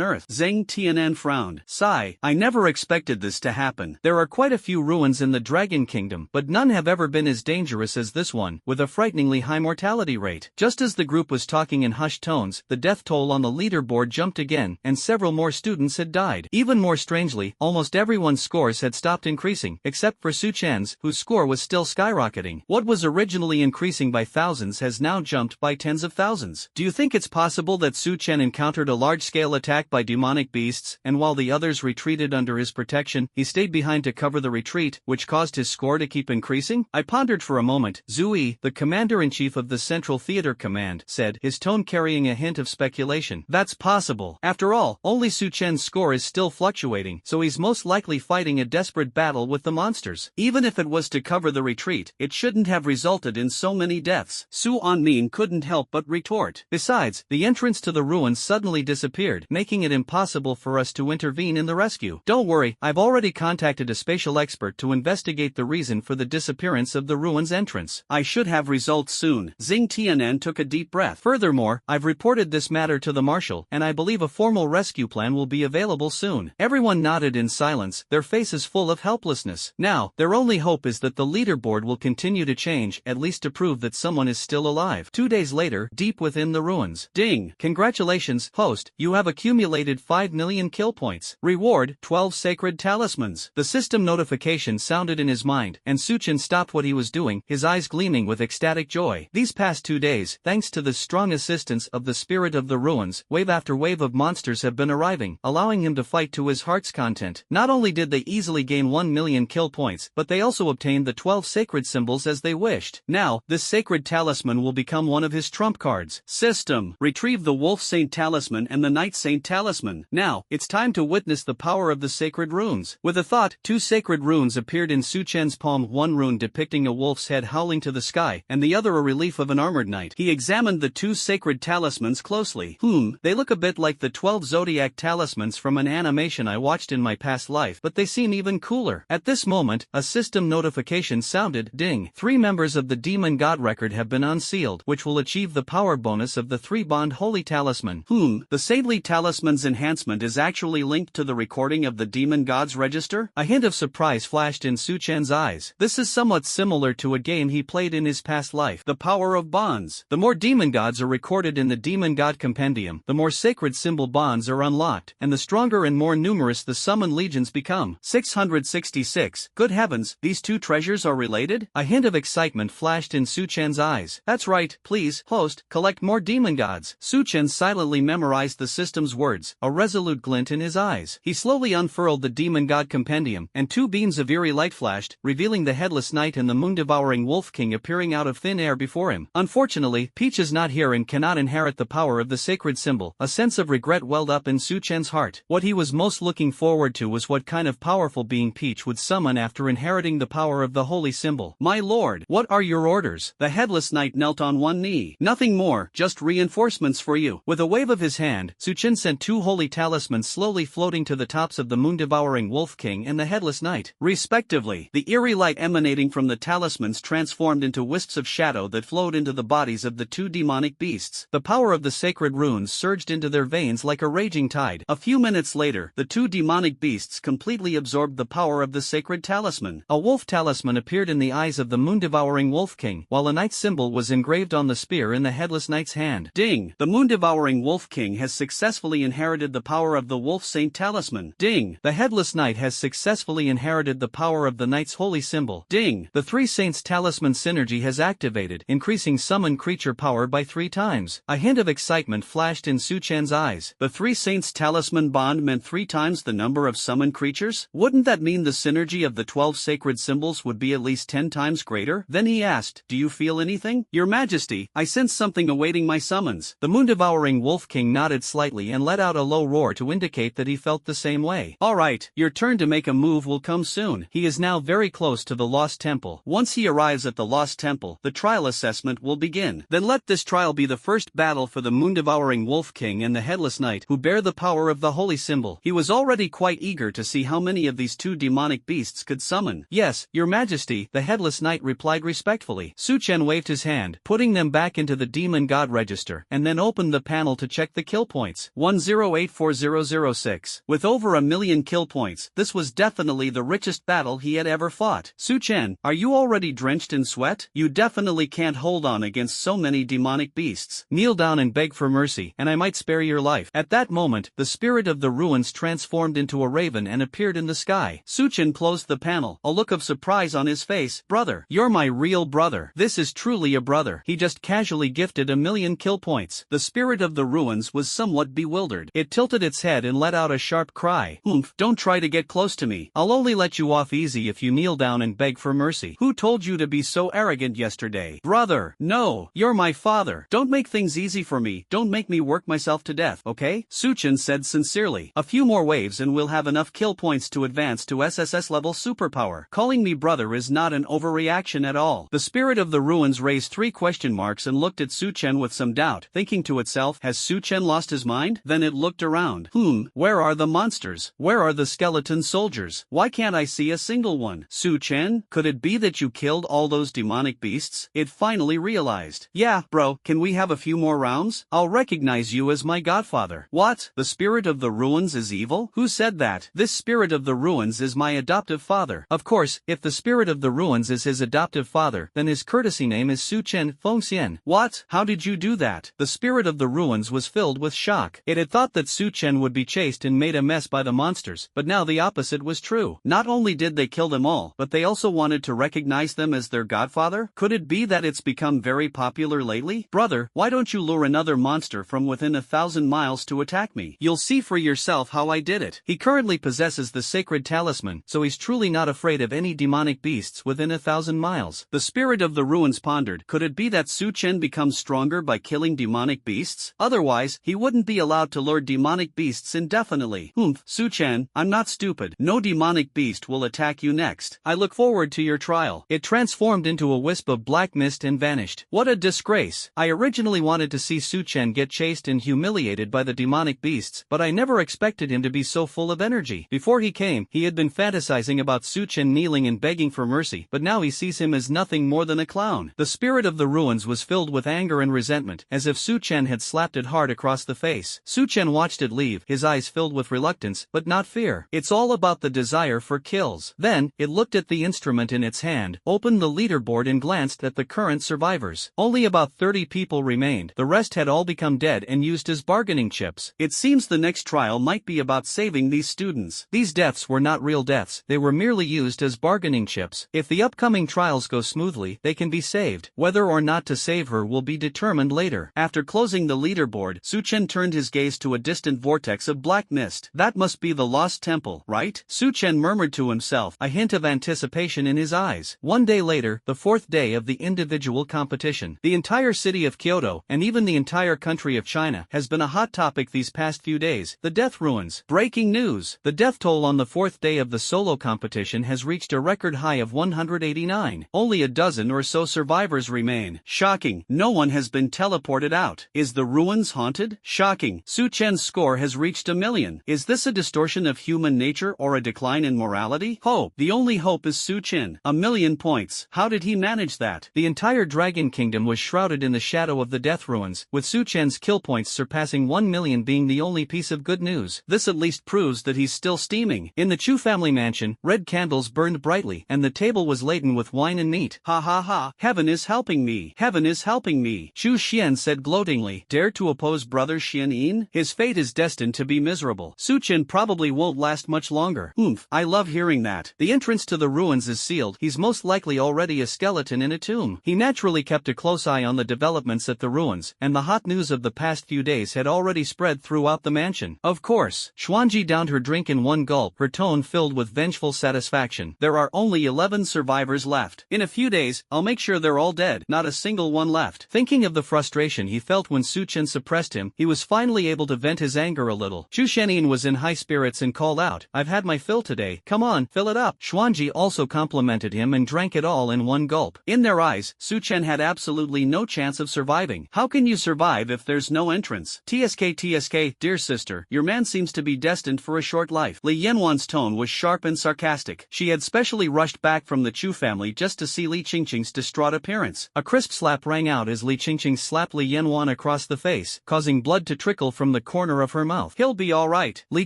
earth? Zheng Tianan frowned. Sigh, I never expected this to happen. There are quite a few ruins in the Dragon Kingdom, but none have ever been as dangerous as this one, with a frighteningly high mortality rate. Just as the group was talking in hushed tones, the death toll on the leaderboard jumped again, and several more students had died. Even more strangely, almost everyone's scores had stopped increasing, except for Su Chen's, whose score was still skyrocketing. What was originally increasing by thousands has now jumped by tens of thousands. Do you think it's possible that Su Chen encountered a large-scale attack by demonic beasts, and while the others retreated under his protection, he stayed behind to cover the retreat, which caused his score to keep increasing? I pondered for a moment. Zui, the commander-in-chief of the Central Theater Command, said, his tone carrying a hint of speculation. That's possible. After all, only Su Chen's score is still fluctuating, so he's most likely fighting a desperate battle with the monsters. Even if it was to cover the retreat, it shouldn't have resulted in so many deaths. Su Anmin couldn't help but retort. Besides, the entrance to the ruins suddenly disappeared, making it impossible for us to intervene in the rescue. Don't worry, I've already contacted a spatial expert to investigate the reason for the disappearance of the ruins entrance. I should have results soon. Xing Tianan took a deep breath. Furthermore, I've reported this matter to the marshal, and I believe a formal rescue plan will be available soon. Everyone nodded in silence, their faces full of helplessness. Now, their only hope is that the leaderboard will continue to change, at least to prove that someone is still alive. 2 days later, deep within the ruins. Ding! Congratulations, host, you have accumulated 5 million kill points. Reward, 12 sacred talismans. The system notification sounded in his mind, and Su Chen stopped what he was doing, his eyes gleaming with ecstatic joy. These past 2 days, thanks to the strong assist assistance of the spirit of the ruins, wave after wave of monsters have been arriving, allowing him to fight to his heart's content. Not only did they easily gain 1 million kill points, but they also obtained the 12 sacred symbols as they wished. Now, this sacred talisman will become one of his trump cards. System: retrieve the Wolf Saint Talisman and the Night Saint Talisman. Now, it's time to witness the power of the sacred runes. With a thought, 2 sacred runes appeared in Su Chen's palm, one rune depicting a wolf's head howling to the sky, and the other a relief of an armored knight. He examined the 2 sacred talismans closely. They look a bit like the 12 zodiac talismans from an animation I watched in my past life, but they seem even cooler. At this moment, a system notification sounded. Ding. 3 members of the Demon God record have been unsealed, which will achieve the power bonus of the 3-bond holy talisman. The saintly talisman's enhancement is actually linked to the recording of the Demon God's register? A hint of surprise flashed in Su Chen's eyes. This is somewhat similar to a game he played in his past life. The power of bonds. The more demon gods are recorded in the Demon God Compendium, the more sacred symbol bonds are unlocked, and the stronger and more numerous the summon legions become. 666. Good heavens, these 2 treasures are related? A hint of excitement flashed in Su Chen's eyes. That's right, please, host, collect more demon gods. Su Chen silently memorized the system's words, a resolute glint in his eyes. He slowly unfurled the Demon God Compendium, and 2 beams of eerie light flashed, revealing the Headless Knight and the moon-devouring Wolf King appearing out of thin air before him. Unfortunately, Peach is not here and cannot inherit the power of the sacred symbol. A sense of regret welled up in Su Chen's heart. What he was most looking forward to was what kind of powerful being Peach would summon after inheriting the power of the holy symbol. My lord, what are your orders? The Headless Knight knelt on one knee. Nothing more, just reinforcements for you. With a wave of his hand, Su Chen sent 2 holy talismans slowly floating to the tops of the moon-devouring Wolf King and the Headless Knight, respectively. The eerie light emanating from the talismans transformed into wisps of shadow that flowed into the bodies of the 2 demonic beasts. The power of the sacred runes surged into their veins like a raging tide. A few minutes later, the 2 demonic beasts completely absorbed the power of the sacred talisman. A wolf talisman appeared in the eyes of the moon-devouring Wolf King, while a knight symbol was engraved on the spear in the Headless Knight's hand. Ding! The moon-devouring Wolf King has successfully inherited the power of the Wolf Saint Talisman. Ding! The Headless Knight has successfully inherited the power of the Knight's holy symbol. Ding! The 3 Saints Talisman synergy has activated, increasing summon creature power by 3 times. A hint of excitement flashed in Su Chen's eyes. The 3 Saints Talisman bond meant 3 times the number of summoned creatures? Wouldn't that mean the synergy of the 12 sacred symbols would be at least 10 times greater? Then he asked, do you feel anything? Your Majesty, I sense something awaiting my summons. The moon-devouring Wolf King nodded slightly and let out a low roar to indicate that he felt the same way. Alright, your turn to make a move will come soon. He is now very close to the Lost Temple. Once he arrives at the Lost Temple, the trial assessment will begin. Then let this trial be the first battle for the moon-devouring Wolf King and the Headless Knight, who bear the power of the holy symbol. He was already quite eager to see how many of these 2 demonic beasts could summon. Yes, your Majesty, the Headless Knight replied respectfully. Su Chen waved his hand, putting them back into the Demon God register, and then opened the panel to check the kill points. 108406. With over 1 million kill points, this was definitely the richest battle he had ever fought. Su Chen, are you already drenched in sweat? You definitely can't hold on against so many demonic beasts. Kneel down and beg for mercy, and I might spare your life. At that moment, the spirit of the ruins transformed into a raven and appeared in the sky. Su Chen closed the panel, a look of surprise on his face. Brother, you're my real brother. This is truly a brother. He just casually gifted 1 million kill points. The spirit of the ruins was somewhat bewildered. It tilted its head and let out a sharp cry. Don't try to get close to me. I'll only let you off easy if you kneel down and beg for mercy. Who told you to be so arrogant yesterday? Brother, no, you're my father. Don't make things easy for me. Don't make me work myself to death, okay? Su Chen said sincerely. A few more waves and we'll have enough kill points to advance to SSS level superpower. Calling me brother is not an overreaction at all. The spirit of the ruins raised 3 question marks and looked at Su Chen with some doubt, thinking to itself, has Su Chen lost his mind? Then it looked around. Where are the monsters? Where are the skeleton soldiers? Why can't I see a single one? Su Chen, could it be that you killed all those demonic beasts? It finally realized. Yeah, bro, can we have a few more rounds? I'll recognize you as my godfather. What? The spirit of the ruins is evil? Who said that? This spirit of the ruins is my adoptive father. Of course, if the spirit of the ruins is his adoptive father, then his courtesy name is Su Chen Fengxian. What? How did you do that? The spirit of the ruins was filled with shock. It had thought that Su Chen would be chased and made a mess by the monsters, but now the opposite was true. Not only did they kill them all, but they also wanted to recognize them as their godfather? Could it be that it's become very popular lately? Brother, Why don't you lure another monster from within 1,000 miles to attack me? You'll see for yourself how I did it. He currently possesses the sacred talisman, so he's truly not afraid of any demonic beasts within 1,000 miles. The spirit of the ruins pondered, could it be that Su Chen becomes stronger by killing demonic beasts? Otherwise, he wouldn't be allowed to lure demonic beasts indefinitely. Su Chen, I'm not stupid. No demonic beast will attack you next. I look forward to your trial. It transformed into a wisp of black mist and vanished. What a disgrace. I originally wanted to see Su Chen get chased and humiliated by the demonic beasts, but I never expected him to be so full of energy. Before he came, he had been fantasizing about Su Chen kneeling and begging for mercy, but now he sees him as nothing more than a clown. The spirit of the ruins was filled with anger and resentment, as if Su Chen had slapped it hard across the face. Su Chen watched it leave, his eyes filled with reluctance, but not fear. It's all about the desire for kills. Then, it looked at the instrument in its hand, opened the leaderboard and glanced at the current survivors. Only about 30 people remained. The rest had all become dead and used as bargaining chips. It seems the next trial might be about saving these students. These deaths were not real deaths, they were merely used as bargaining chips. If the upcoming trials go smoothly, they can be saved. Whether or not to save her will be determined later. After closing the leaderboard, Su Chen turned his gaze to a distant vortex of black mist. That must be the lost temple, right? Su Chen murmured to himself, a hint of anticipation in his eyes. One day later, the fourth day of the individual competition. The entire city of Kyoto, and even the entire country of China, has been a hot topic these past few days. The death ruins. Breaking news. The death toll on the fourth day of the solo competition has reached a record high of 189. Only a dozen or so survivors remain. Shocking. No one has been teleported out. Is the ruins haunted? Shocking. Su Chen's score has reached 1,000,000. Is this a distortion of human nature or a decline in morality? Hope. The only hope is Su Chen. 1,000,000 points. How did he manage that? The entire Dragon Kingdom was shrouded in the shadow of the death ruins, with Su Chen's kill points surpassing 1,000,000 being the only piece of good news. This at least proves that he's still steaming. In the Chu family mansion, red candles burned brightly, and the table was laden with wine and meat. Ha ha ha. Heaven is helping me. Heaven is helping me. Chu Xian said gloatingly. Dare to oppose brother Xian Yin? His fate is destined to be miserable. Su Chen probably won't last much longer. I love hearing that. The entrance to the ruins is sealed. He's most likely already a skeleton in a tomb. He naturally kept a close eye on the developments at the ruins, and the hot news of the past few days had already spread throughout the mansion. Of course. Xuanji downed her drink in one gulp, her tone filled with vengeful satisfaction. There are only 11 survivors left. In a few days, I'll make sure they're all dead, not a single one left. Thinking of the frustration he felt when Su Chen suppressed him, he was finally able to vent his anger a little. Chu Shenin was in high spirits and called out, I've had my fill today. Come on, fill it up. Xuanji also complimented him and drank it all in one gulp. In their eyes, Su Chen had absolutely no chance of surviving. How can you survive if there's no entrance? TSK, dear sister, your man seems to be destined for a short life. Li Yanwan's tone was sharp and sarcastic. She had specially rushed back from the Chu family just to see Li Qingqing's distraught appearance. A crisp slap rang out as Li Qingqing slapped Li Yanwan across the face, causing blood to trickle from the corner of her mouth. He'll be alright. Li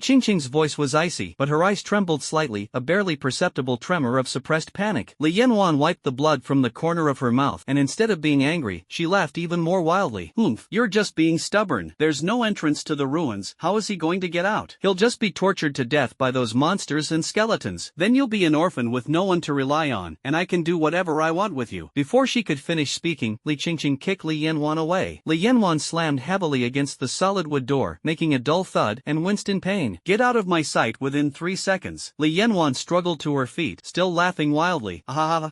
Qingqing's voice was icy, but her eyes trembled slightly, a barely perceptible tremor of suppressed panic. Li Yanwan wiped the blood from the corner of her mouth, and instead of being angry, she laughed even more wildly. You're just being stubborn. There's no entrance to the ruins. How is he going to get out? He'll just be tortured to death by those monsters and skeletons. Then you'll be an orphan with no one to rely on, and I can do whatever I want with you. Before she could finish speaking, Li Qingqing kicked Li Yanwan away. Li Yanwan slammed heavily against the solid wood door, making a dull thud, and winced in pain. Get out of my sight within 3 seconds. Li Yanwan struggled to her feet, still laughing wildly.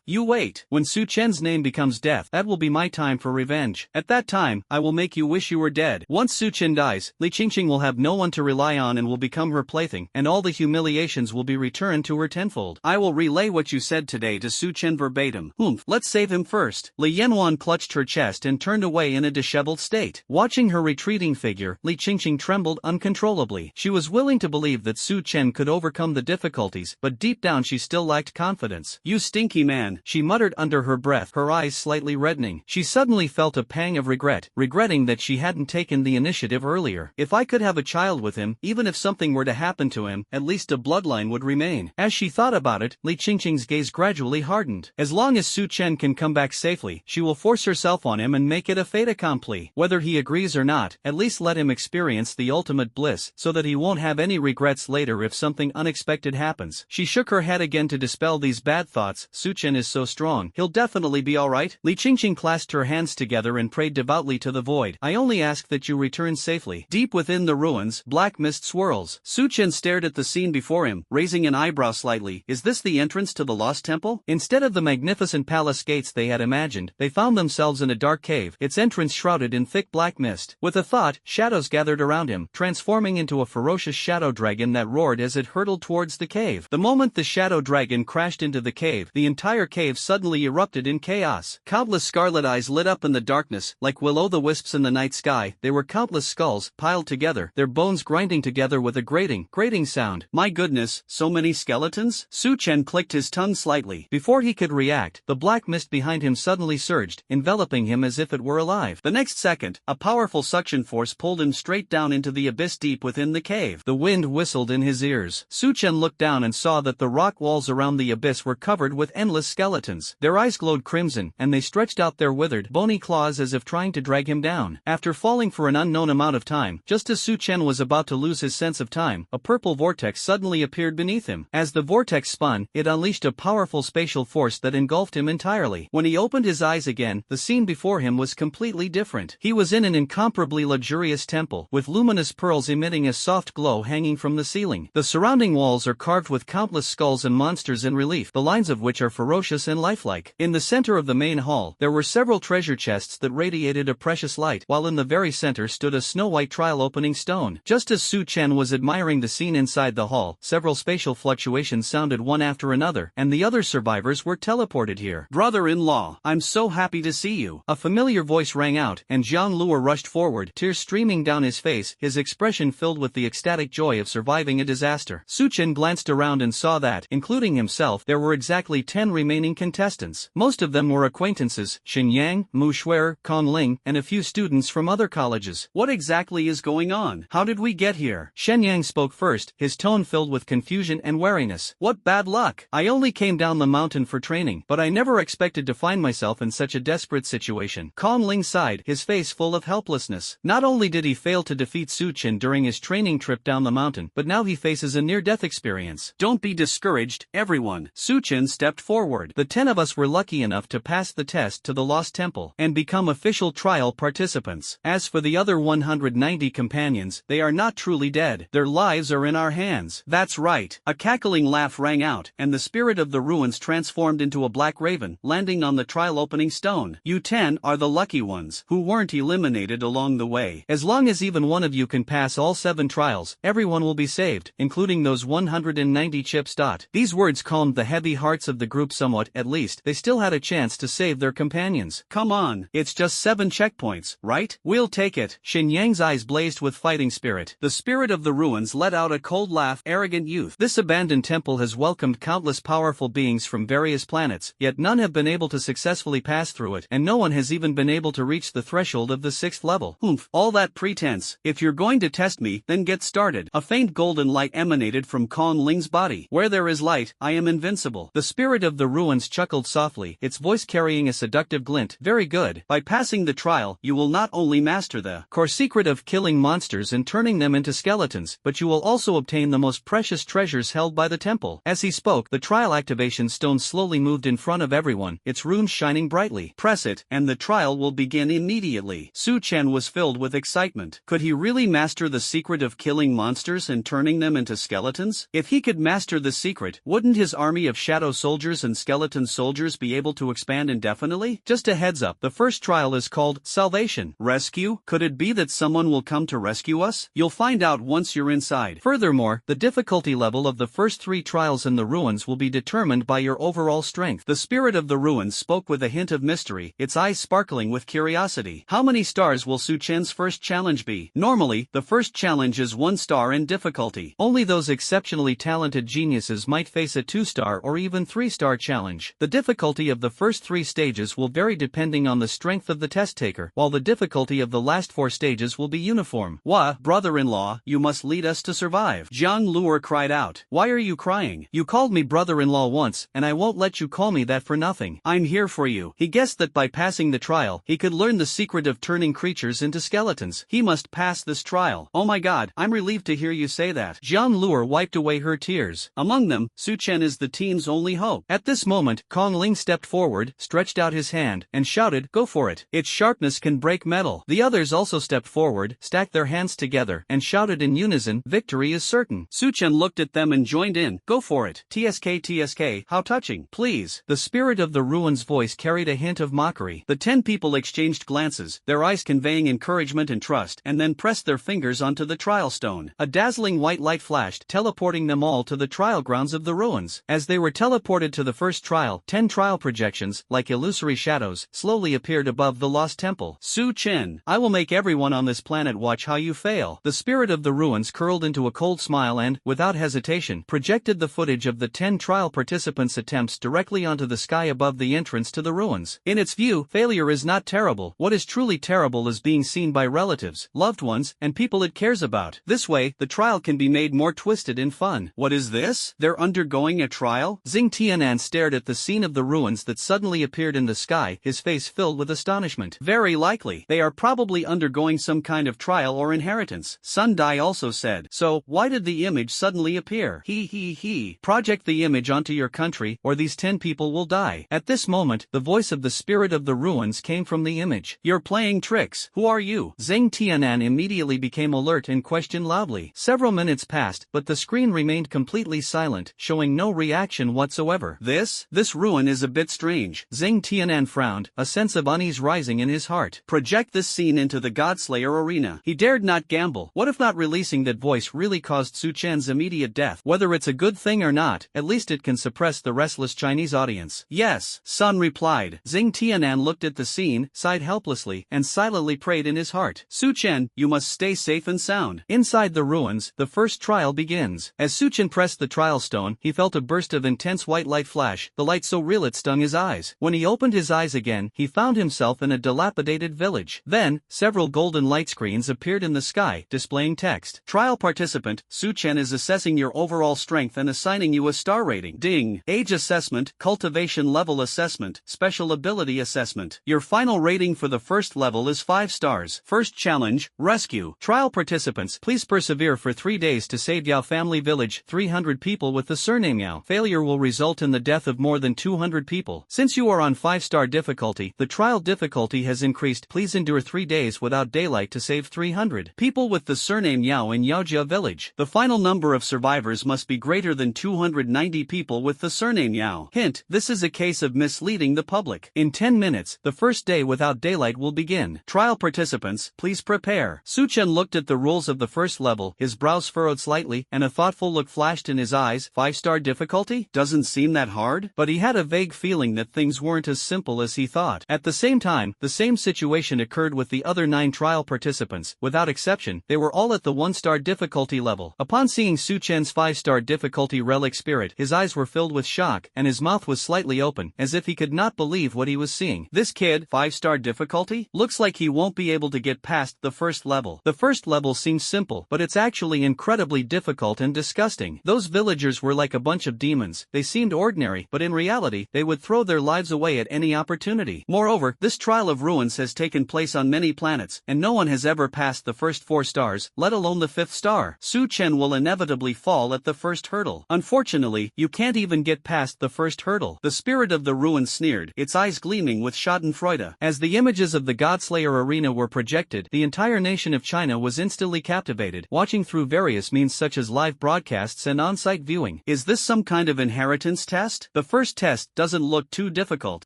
You wait. When Su Chen's name becomes death, that will be my time for revenge. At that time, I will make you wish you were dead. Once Su Chen dies, Li Qingqing will have no one to rely on and will become her plaything, and all the humiliations will be returned to her tenfold. I will relay what you said today to Su Chen verbatim. Let's save him first. Li Yanwan clutched her chest and turned away in a disheveled state. Watching her retreating figure, Li Qingqing trembled uncontrollably. She was willing to believe that Su Chen could overcome the difficulties, but deep down she still lacked confidence. You stinky man, she muttered under her breath, her eyes slightly reddening. She suddenly felt a pang of regret, regretting that she hadn't taken the initiative earlier. If I could have a child with him, even if something were to happen to him, at least a bloodline would remain. As she thought about it, Li Qingqing's gaze gradually hardened. As long as Su Chen can come back safely, she will force herself on him and make it a fait accompli. Whether he agrees or not, at least let him experience the ultimate bliss, so that he won't have any regrets later if something unexpected happens. She shook her head again to dispel these bad thoughts. Su Chen is so strong, he'll definitely be alright. Li Qingqing clasped her hands together and prayed devoutly to the void. I only ask that you return safely. Deep within the ruins, black mist swirls. Su Chen stared at the scene before him, raising an eyebrow slightly. Is this the entrance to the Lost Temple? Instead of the magnificent palace gates they had imagined, they found themselves in a dark cave, its entrance shrouded in thick black mist. With a thought, shadows gathered around him, transforming into a ferocious shadow dragon that roared as it hurtled towards the cave. The moment the shadow dragon crashed into the cave, the entire cave suddenly erupted in chaos. Countless scarlet eyes lit up in the darkness, like will-o'-the-wisps in the night sky. They were countless skulls, piled together, their bones grinding together with a grating sound. My goodness, so many skeletons? Su Chen clicked his tongue slightly. Before he could react, the black mist behind him suddenly surged, enveloping him as if it were alive. The next second, a powerful suction force pulled him straight down into the abyss deep within the cave. The wind whistled in his ears. Su Chen looked down and saw that the rock walls around the abyss were covered with endless skeletons. Their eyes glowed crimson, and they stretched out their withered, bony claws as if trying to drag him down. After falling for an unknown amount of time, just as Su Chen was about to lose his sense of time, a purple vortex suddenly appeared beneath him. As the vortex spun, it unleashed a powerful spatial force that engulfed him entirely. When he opened his eyes again, the scene before him was completely different. He was in an incomparably luxurious temple, with luminous pearls emitting a soft glow hanging from the ceiling. The surrounding walls are carved with countless skulls and monsters in relief, the lines of which are ferocious and lifelike. In the center of the main hall, there were several treasure chests that radiated a precious light, while in the very center stood a snow-white trial-opening stone. Just as Su Chen was admiring the scene inside the hall, several spatial fluctuations sounded one after another, and the other survivors were teleported here. Brother-in-law, I'm so happy to see you. A familiar voice rang out, and Jiang Luo rushed forward, tears streaming down his face, his expression filled with the ecstatic joy of surviving a disaster. Su Chen glanced around and saw that, including himself, there were exactly 10 remaining contestants. Most of them were acquaintances, Xin Yang, Mu Shuer, Kong Ling, and a few students from other colleges. What exactly is going on? How did we get here? Shen Yang spoke first, his tone filled with confusion and wariness. What bad luck! I only came down the mountain for training, but I never expected to find myself in such a desperate situation. Kong Ling sighed, his face full of helplessness. Not only did he fail to defeat Su Chen during his training trip down the mountain, but now he faces a near-death experience. Don't be discouraged, everyone. Su Chen stepped forward. The 10 of us were lucky enough to pass the test to the Lost Temple and become official trial participants. As for the other 190 companions, they are not truly dead. Their lives are in our hands. That's right. A cackling laugh rang out, and the spirit of the ruins transformed into a black raven, landing on the trial opening stone. You 10 are the lucky ones, who weren't eliminated along the way. As long as even one of you can pass all 7 trials, everyone will be saved, including those 190 chips. These words calmed the heavy hearts of the group somewhat. At least, they still had a chance to save their companions. Come on, it's just 7 checkpoints, right? We'll take it. Xin Yang's eyes blazed with fighting spirit. The spirit of the ruins let out a cold laugh. Arrogant youth. This abandoned temple has welcomed countless powerful beings from various planets, yet none have been able to successfully pass through it, and no one has even been able to reach the threshold of the 6th level. Humph, all that pretense. If you're going to test me, then get started. A faint golden light emanated from Kong Ling's body. Where there is light, I am invincible. The spirit of the ruins chuckled softly, its voice carrying a seductive glint. Very good. By passing the trial, you will not only master the core secret of killing monsters and turning them into skeletons, but you will also obtain the most precious treasures held by the temple. As he spoke, the trial activation stone slowly moved in front of everyone, its runes shining brightly. Press it, and the trial will begin immediately. Su Chen was filled with excitement. Could he really master the secret of killing monsters and turning them into skeletons? If he could master the secret, wouldn't his army of shadow soldiers and skeleton soldiers be able to expand indefinitely? Just a heads up, the first trial is called Salvation. Rescue? Could it be that someone will come to rescue us? You'll find out once you're inside. Furthermore, the difficulty level of the first 3 trials in the ruins will be determined by your overall strength. The spirit of the ruins spoke with a hint of mystery, its eyes sparkling with curiosity. How many stars will Su Chen's first challenge be? Normally, the first challenge is 1 star in difficulty. Only those exceptionally talented geniuses might face a 2-star or even 3-star challenge. The difficulty of the first 3 stages will vary depending on the strength of the test taker, while the difficulty of the last 4 stages will be uniform. Wah, brother-in-law, you must lead us to survive. Jiang Luo cried out. Why are you crying? You called me brother-in-law once, and I won't let you call me that for nothing. I'm here for you. He guessed that by passing the trial, he could learn the secret of turning creatures into skeletons. He must pass this trial. Oh my god, I'm relieved to hear you say that. Jiang Luo wiped away her tears. Among them, Su Chen is the team's only hope. At this moment, Kong Ling stepped forward, stretched out his hand, and shouted, go for it. Its sharpness can break metal. The others also stepped forward, stacked their hands together, and shouted in unison, "Victory is certain." Su Chen looked at them and joined in. "Go for it. TSK TSK, how touching. Please." The spirit of the ruins voice carried a hint of mockery. The 10 people exchanged glances, their eyes conveying encouragement and trust, and then pressed their fingers onto the trial stone. A dazzling white light flashed, teleporting them all to the trial grounds of the ruins. As they were teleported to the first trial, 10 trial projections, like illusory shadows, slowly appeared above the lost temple. "Su Chen, I will make everyone on this planet watch how you fail." The spirit of the ruins curled into a cold smile and, without hesitation, projected the footage of the 10 trial participants' attempts directly onto the sky above the entrance to the ruins. In its view, failure is not terrible. What is truly terrible is being seen by relatives, loved ones, and people it cares about. This way, the trial can be made more twisted and fun. What is this? They're undergoing a trial? Xing Tianan stared at the scene of the ruins that suddenly appeared in the sky, his face filled with astonishment. Very likely. They are probably undergoing some kind of trial or inheritance. Sun Dai also said. So, why did the image suddenly appear? He. Project the image onto your country, or these 10 people will die. At this moment, the voice of the spirit of the ruins came from the image. You're playing tricks. Who are you? Xing Tianan immediately became alert and questioned loudly. Several minutes passed, but the screen remained completely silent, showing no reaction whatsoever. This ruin is a bit strange. Xing Tianan frowned, a sense of unease rising in his heart. Project this scene into the Godslayer arena. He dared not gamble. What if not releasing that voice really caused Su Chen's immediate death? Whether it's a good thing or not, at least it can suppress the restless Chinese audience. Yes, Sun replied. Xing Tianan looked at the scene, sighed helplessly, and silently prayed in his heart. Su Chen, you must stay safe and sound. Inside the ruins, the first trial begins. As Su Chen pressed the trial stone, he felt a burst of intense white light flash, the light so real it stung his eyes. When he opened his eyes again, he found himself in a dilapidated village. Then, several golden light screens appeared in the sky, displaying text. Trial participant, Su Chen is assessing your overall strength and assigning you a star rating. Ding. Age assessment, cultivation level assessment, special ability assessment. Your final rating for the first level is 5 stars. First challenge, rescue. Trial participants, please persevere for 3 days to save Yao family village, 300 people with the surname Yao. Failure will result in the death of more than 200 people. Since you are on 5-star difficulty, the trial difficulty has increased. Please endure 3 days without daylight to save 300 people with the surname Yao in Yaojia village. The final number of survivors must be greater than 290 people with the surname Yao. Hint, this is a case of misleading the public. In 10 minutes, the first day without daylight will begin. Trial participants, please prepare. Su Chen looked at the rules of the first level, his brows furrowed slightly, and a thoughtful look flashed in his eyes. 5-star difficulty? Doesn't seem that hard. But he had a vague feeling that things weren't as simple as he thought. At the same time, the same situation occurred with the other 9 trial participants. Without exception, they were all at the 1-star difficulty level. Upon seeing Su Chen's 5-star difficulty relic spirit, his eyes were filled with shock, and his mouth was slightly open, as if he could not believe what he was seeing. This kid, 5-star difficulty? Looks like he won't be able to get past the first level. The first level seems simple, but it's actually incredibly difficult and disgusting. Those villagers were like a bunch of demons. They seemed ordinary, but in reality, they would throw their lives away at any opportunity. Moreover, this trial of ruins has taken place on many planets, and no one has ever passed the first 4 stars, let alone the 5th star. Su Chen will inevitably fall at the first hurdle. Unfortunately, you can't even get past the first hurdle. The spirit of the ruins sneered, its eyes gleaming with schadenfreude. As the images of the Godslayer arena were projected, the entire nation of China was instantly captivated, watching through various means such as live broadcasts and on-site viewing. Is this some kind of inheritance test? The first test doesn't look too difficult.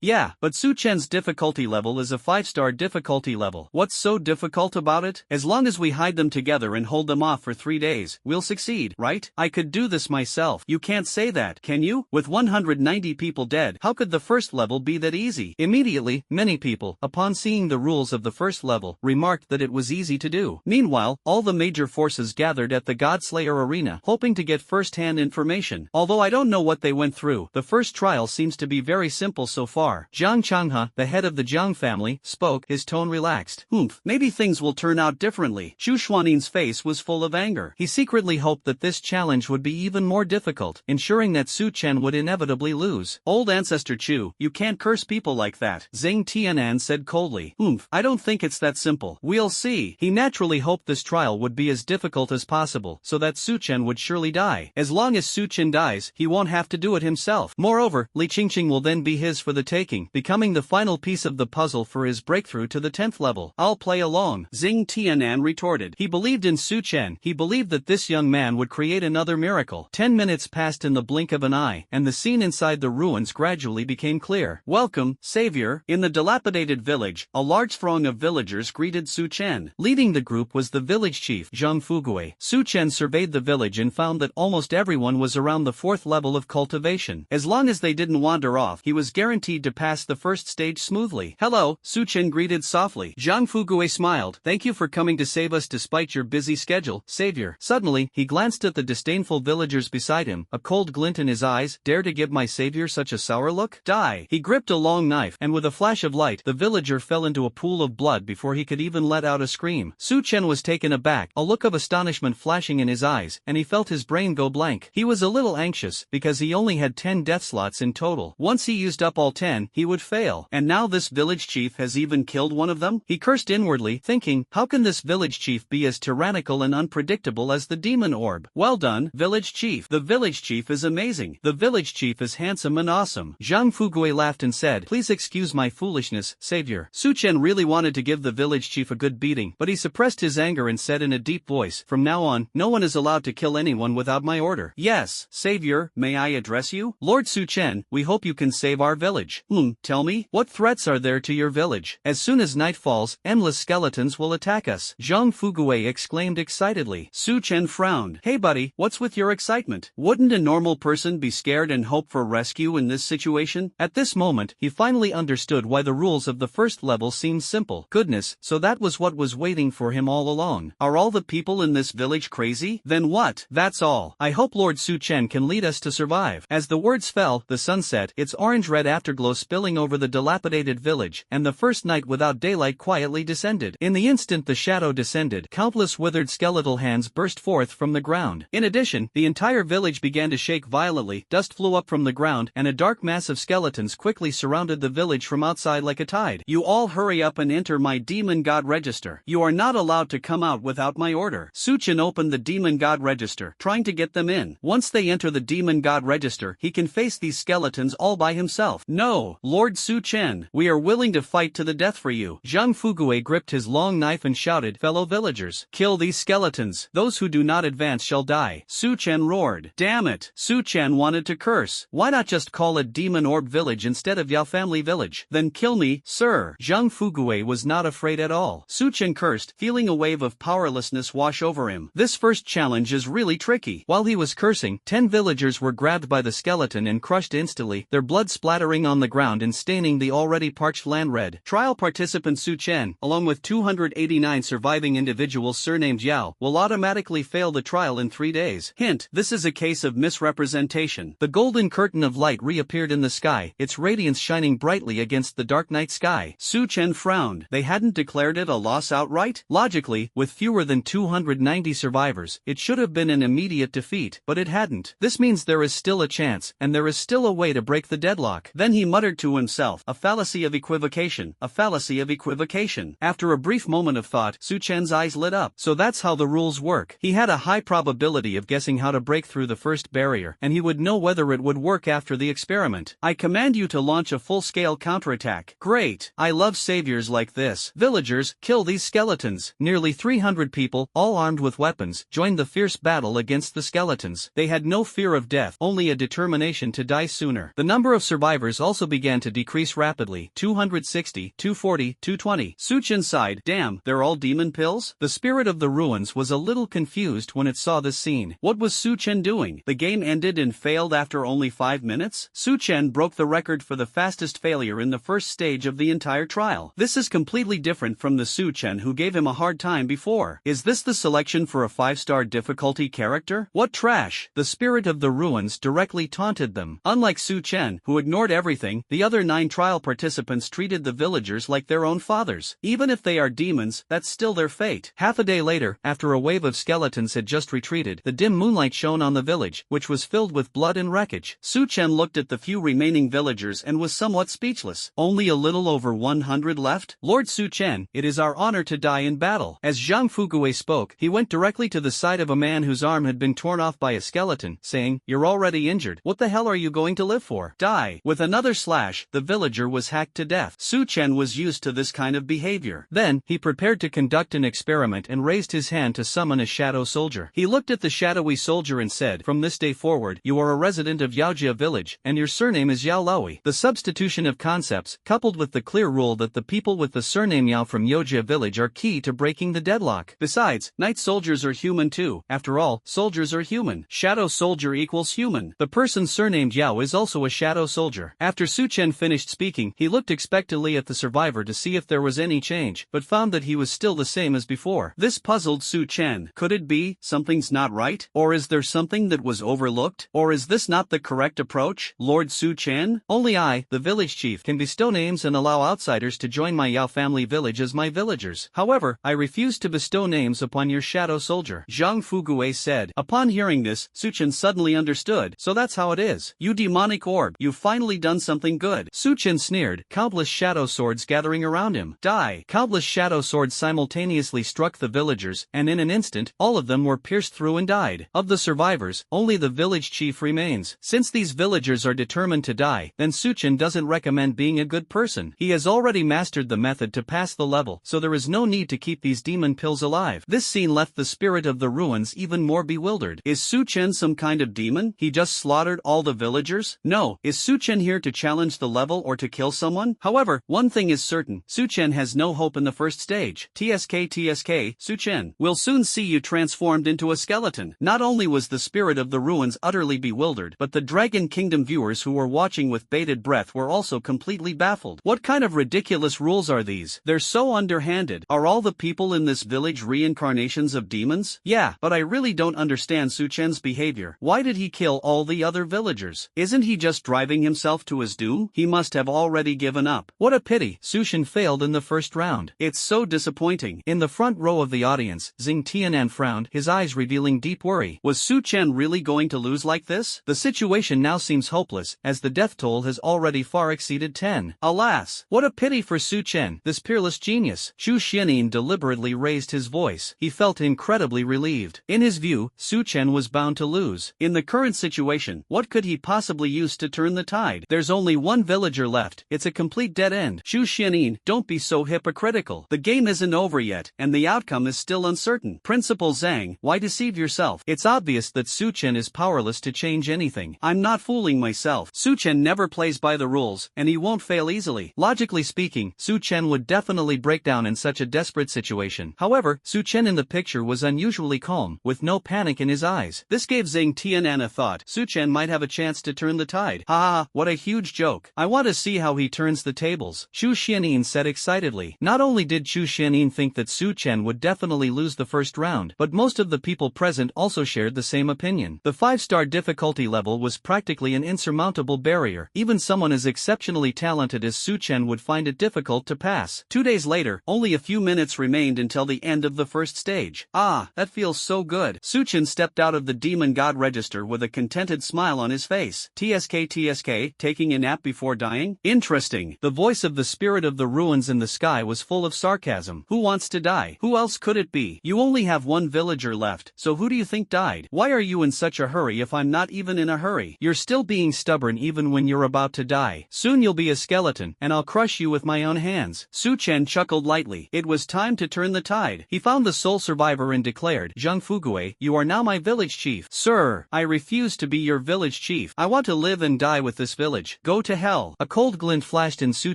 Yeah, but Su Chen's difficulty level is a 5-star difficulty level. What's so difficult about it? As long as we hide them together and hold them off for 3 days, we'll succeed, right? I could do this myself. You can't say that, can you? With 190 people dead, how could the first level be that easy? Immediately, many people, upon seeing the rules of the first level, remarked that it was easy to do. Meanwhile, all the major forces gathered at the Godslayer arena, hoping to get first-hand information. Although I don't know what they went through, the first trial seems to be very simple so far. Jiang Changhe, the head of the Jiang family, spoke, his tone relaxed. Maybe things will turn out differently. Zhu Xuanin's face was full of anger. He secretly hoped that this challenge would be even more difficult, ensuring that Su Chen would inevitably lose. Old Ancestor Chu, you can't curse people like that. Xing Tianan said coldly. I don't think it's that simple. We'll see. He naturally hoped this trial would be as difficult as possible, so that Su Chen would surely die. As long as Su Chen dies, he won't have to do it himself. Moreover, Li Qingqing will then be his for the taking, becoming the final piece of the puzzle puzzle for his breakthrough to the 10th level. I'll play along, Xing Tianan retorted. He believed in Su Chen. He believed that this young man would create another miracle. 10 minutes passed in the blink of an eye, and the scene inside the ruins gradually became clear. Welcome, savior. In the dilapidated village, a large throng of villagers greeted Su Chen. Leading the group was the village chief, Zhang Fugui. Su Chen surveyed the village and found that almost everyone was around the 4th level of cultivation. As long as they didn't wander off, he was guaranteed to pass the first stage smoothly. Hello, Su Chen greeted softly. Zhang Fugui smiled. Thank you for coming to save us despite your busy schedule, savior. Suddenly, he glanced at the disdainful villagers beside him, a cold glint in his eyes. Dare to give my savior such a sour look? Die. He gripped a long knife, and with a flash of light, the villager fell into a pool of blood before he could even let out a scream. Su Chen was taken aback, a look of astonishment flashing in his eyes, and he felt his brain go blank. He was a little anxious, because he only had 10 death slots in total. Once he used up all 10, he would fail. And now this village chief has even killed one of them? He cursed inwardly, thinking, how can this village chief be as tyrannical and unpredictable as the demon orb? Well done, village chief. The village chief is amazing. The village chief is handsome and awesome. Zhang Fugui laughed and said, please excuse my foolishness, savior. Su Chen really wanted to give the village chief a good beating, but he suppressed his anger and said in a deep voice, from now on, no one is allowed to kill anyone without my order. Yes, savior, may I address you? Lord Su Chen, we hope you can save our village. Tell me, what threats are there to your village? As soon as night falls, endless skeletons will attack us. Zhang Fugui exclaimed excitedly. Su Chen frowned. Hey buddy, what's with your excitement? Wouldn't a normal person be scared and hope for rescue in this situation? At this moment, he finally understood why the rules of the first level seemed simple. Goodness, so that was what was waiting for him all along. Are all the people in this village crazy? Then what? That's all. I hope Lord Su Chen can lead us to survive. As the words fell, the sun set, its orange-red afterglow spilling over the dilapidated village, and the first night without daylight quietly descended. In the instant the shadow descended, countless withered skeletal hands burst forth from the ground. In addition, the entire village began to shake violently, dust flew up from the ground, and a dark mass of skeletons quickly surrounded the village from outside like a tide. You all hurry up and enter my demon god register. You are not allowed to come out without my order. Su Chen opened the demon god register, trying to get them in. Once they enter the demon god register, he can face these skeletons all by himself. No, Lord Su Chen, we are willing to fight to the death for you. Zhang Fugui gripped his long knife and shouted, fellow villagers, kill these skeletons. Those who do not advance shall die. Su Chen roared. Damn it. Su Chen wanted to curse. Why not just call it Demon Orb Village instead of Yao Family Village? Then kill me, sir. Zhang Fugui was not afraid at all. Su Chen cursed, feeling a wave of powerlessness wash over him. This first challenge is really tricky. While he was cursing, 10 villagers were grabbed by the skeleton and crushed instantly, their blood splattering on the ground and staining the already parched land red. Trial participant Su Chen, along with 289 surviving individuals surnamed Yao, will automatically fail the trial in 3 days. Hint, this is a case of misrepresentation. The golden curtain of light reappeared in the sky, its radiance shining brightly against the dark night sky. Su Chen frowned. They hadn't declared it a loss outright? Logically, with fewer than 290 survivors, it should have been an immediate defeat, but it hadn't. This means there is still a chance, and there is still a way to break the deadlock. Then he muttered to himself, a fallacy of equivocation, a fallacy of equivocation. After a brief moment of thought, Su Chen's eyes lit up. So that's how the rules work. He had a high probability of guessing how to break through the first barrier, and he would know whether it would work after the experiment. I command you to launch a full-scale counterattack. Great. I love saviors like this. Villagers, kill these skeletons. Nearly 300 people, all armed with weapons, joined the fierce battle against the skeletons. They had no fear of death, only a determination to die sooner. The number of survivors also began to decrease rapidly. 260, 240, 220. Su Chen sighed. Damn, they're all demon pills? The spirit of the ruins was a little confused when it saw this scene. What was Su Chen doing? The game ended and failed after only 5 minutes? Su Chen broke the record for the fastest failure in the first stage of the entire trial. This is completely different from the Su Chen who gave him a hard time before. Is this the selection for a 5-star difficulty character? What trash! The spirit of the ruins directly taunted them. Unlike Su Chen, who ignored everything, the other 9 trial participants treated the villagers like their own fathers. Even if they are demons, that's still their fate. Half a day later, after a wave of skeletons had just retreated, the dim moonlight shone on the village, which was filled with blood and wreckage. Su Chen looked at the few remaining villagers and was somewhat speechless. Only a little over 100 left? Lord Su Chen, it is our honor to die in battle. As Zhang Fugui spoke, he went directly to the side of a man whose arm had been torn off by a skeleton, saying, "You're already injured. What the hell are you going to live for? Die." With another slash, the villager was hacked to death. Su Chen was used to this kind of behavior. Then, he prepared to conduct an experiment and raised his hand to summon a shadow soldier. He looked at the shadowy soldier and said, "From this day forward, you are a resident of Yaojia village, and your surname is Yao Laoi." The substitution of concepts, coupled with the clear rule that the people with the surname Yao from Yaojia village are key to breaking the deadlock. Besides, night soldiers are human too. After all, soldiers are human. Shadow soldier equals human. The person surnamed Yao is also a shadow soldier. After Su Chen finished speaking, he looked expectantly at the survivor to see if there was any change, but found that he was still the same as before. This puzzled Su Chen. Could it be something's not right? Or is there something that was overlooked? Or is this not the correct approach? Lord Su Chen? Only I, the village chief, can bestow names and allow outsiders to join my Yao family village as my villagers. However, I refuse to bestow names upon your shadow soldier, Zhang Fugue said. Upon hearing this, Su Chen suddenly understood. So that's how it is. You demonic orb, you've finally done something good. Su Chen sneered, countless shadow swords gathering around him. Die! Countless shadow swords simultaneously struck the villagers, and in an instant, all of them were pierced through and died. Of the survivors, only the village chief remains. Since these villagers are determined to die, then Su Chen doesn't recommend being a good person. He has already mastered the method to pass the level, so there is no need to keep these demon pills alive. This scene left the spirit of the ruins even more bewildered. Is Su Chen some kind of demon? He just slaughtered all the villagers? No. Is Su Chen here to challenge the level or to kill someone? However, one thing is certain. Su Chen has no hope in the first stage. TSK, Su Chen. We'll soon see you transformed into a skeleton. Not only was the spirit of the ruins utterly bewildered, but the Dragon Kingdom viewers who were watching with bated breath were also completely baffled. What kind of ridiculous rules are these? They're so underhanded. Are all the people in this village reincarnations of demons? Yeah, but I really don't understand Su Chen's behavior. Why did he kill all the other villagers? Isn't he just driving himself to his doom? He must have already given up. What a pity. Su Chen failed in the first round. It's so disappointing. In the front row of the audience, Xing Tianan frowned, his eyes revealing deep worry. Was Su Chen really going to lose like this? The situation now seems hopeless, as the death toll has already far exceeded 10. Alas! What a pity for Su Chen, this peerless genius. Chu Xianin deliberately raised his voice. He felt incredibly relieved. In his view, Su Chen was bound to lose. In the current situation, what could he possibly use to turn the tide? There's only one villager left. It's a complete dead end. Chu Xianin, don't be so hypocritical. The game isn't over yet, and the outcome is still uncertain. Principal Zhang, why deceive yourself? It's obvious that Su Chen is powerless to change anything. I'm not fooling myself. Su Chen never plays by the rules, and he won't fail easily. Logically speaking, Su Chen would definitely break down in such a desperate situation. However, Su Chen in the picture was unusually calm, with no panic in his eyes. This gave Xing Tianan a thought. Su Chen might have a chance to turn the tide. Ha ha, what a huge joke. I want to see how he turns the tables, Chu Xianin said excitedly. Not only did Chu Xianin think that Su Chen would definitely lose the first round, but most of the people present also shared the same opinion. The 5-star difficulty level was practically an insurmountable barrier. Even someone as exceptionally talented as Su Chen would find it difficult to pass. 2 days later, only a few minutes remained until the end of the first stage. Ah, that feels so good. Su Chen stepped out of the demon god register with a contented smile on his face. TSK, taking a nap before dying? Interesting. The voice of the spirit of the ruins in the sky was full of sarcasm. Who wants to die? Who else could it be? You only have one villager left, so who do you think died? Why are you in such a hurry if I'm not even in a hurry? You're still being stubborn even when you're about to die. Soon you'll be a skeleton, and I'll crush you with my own hands. Su Chen chuckled lightly. It was time to turn the tide. He found the sole survivor and declared, Zhang Fugue, you are now my village chief. Sir, I refuse to be your village chief. I want to live and die with this village. Go to hell. A cold glint flashed in Su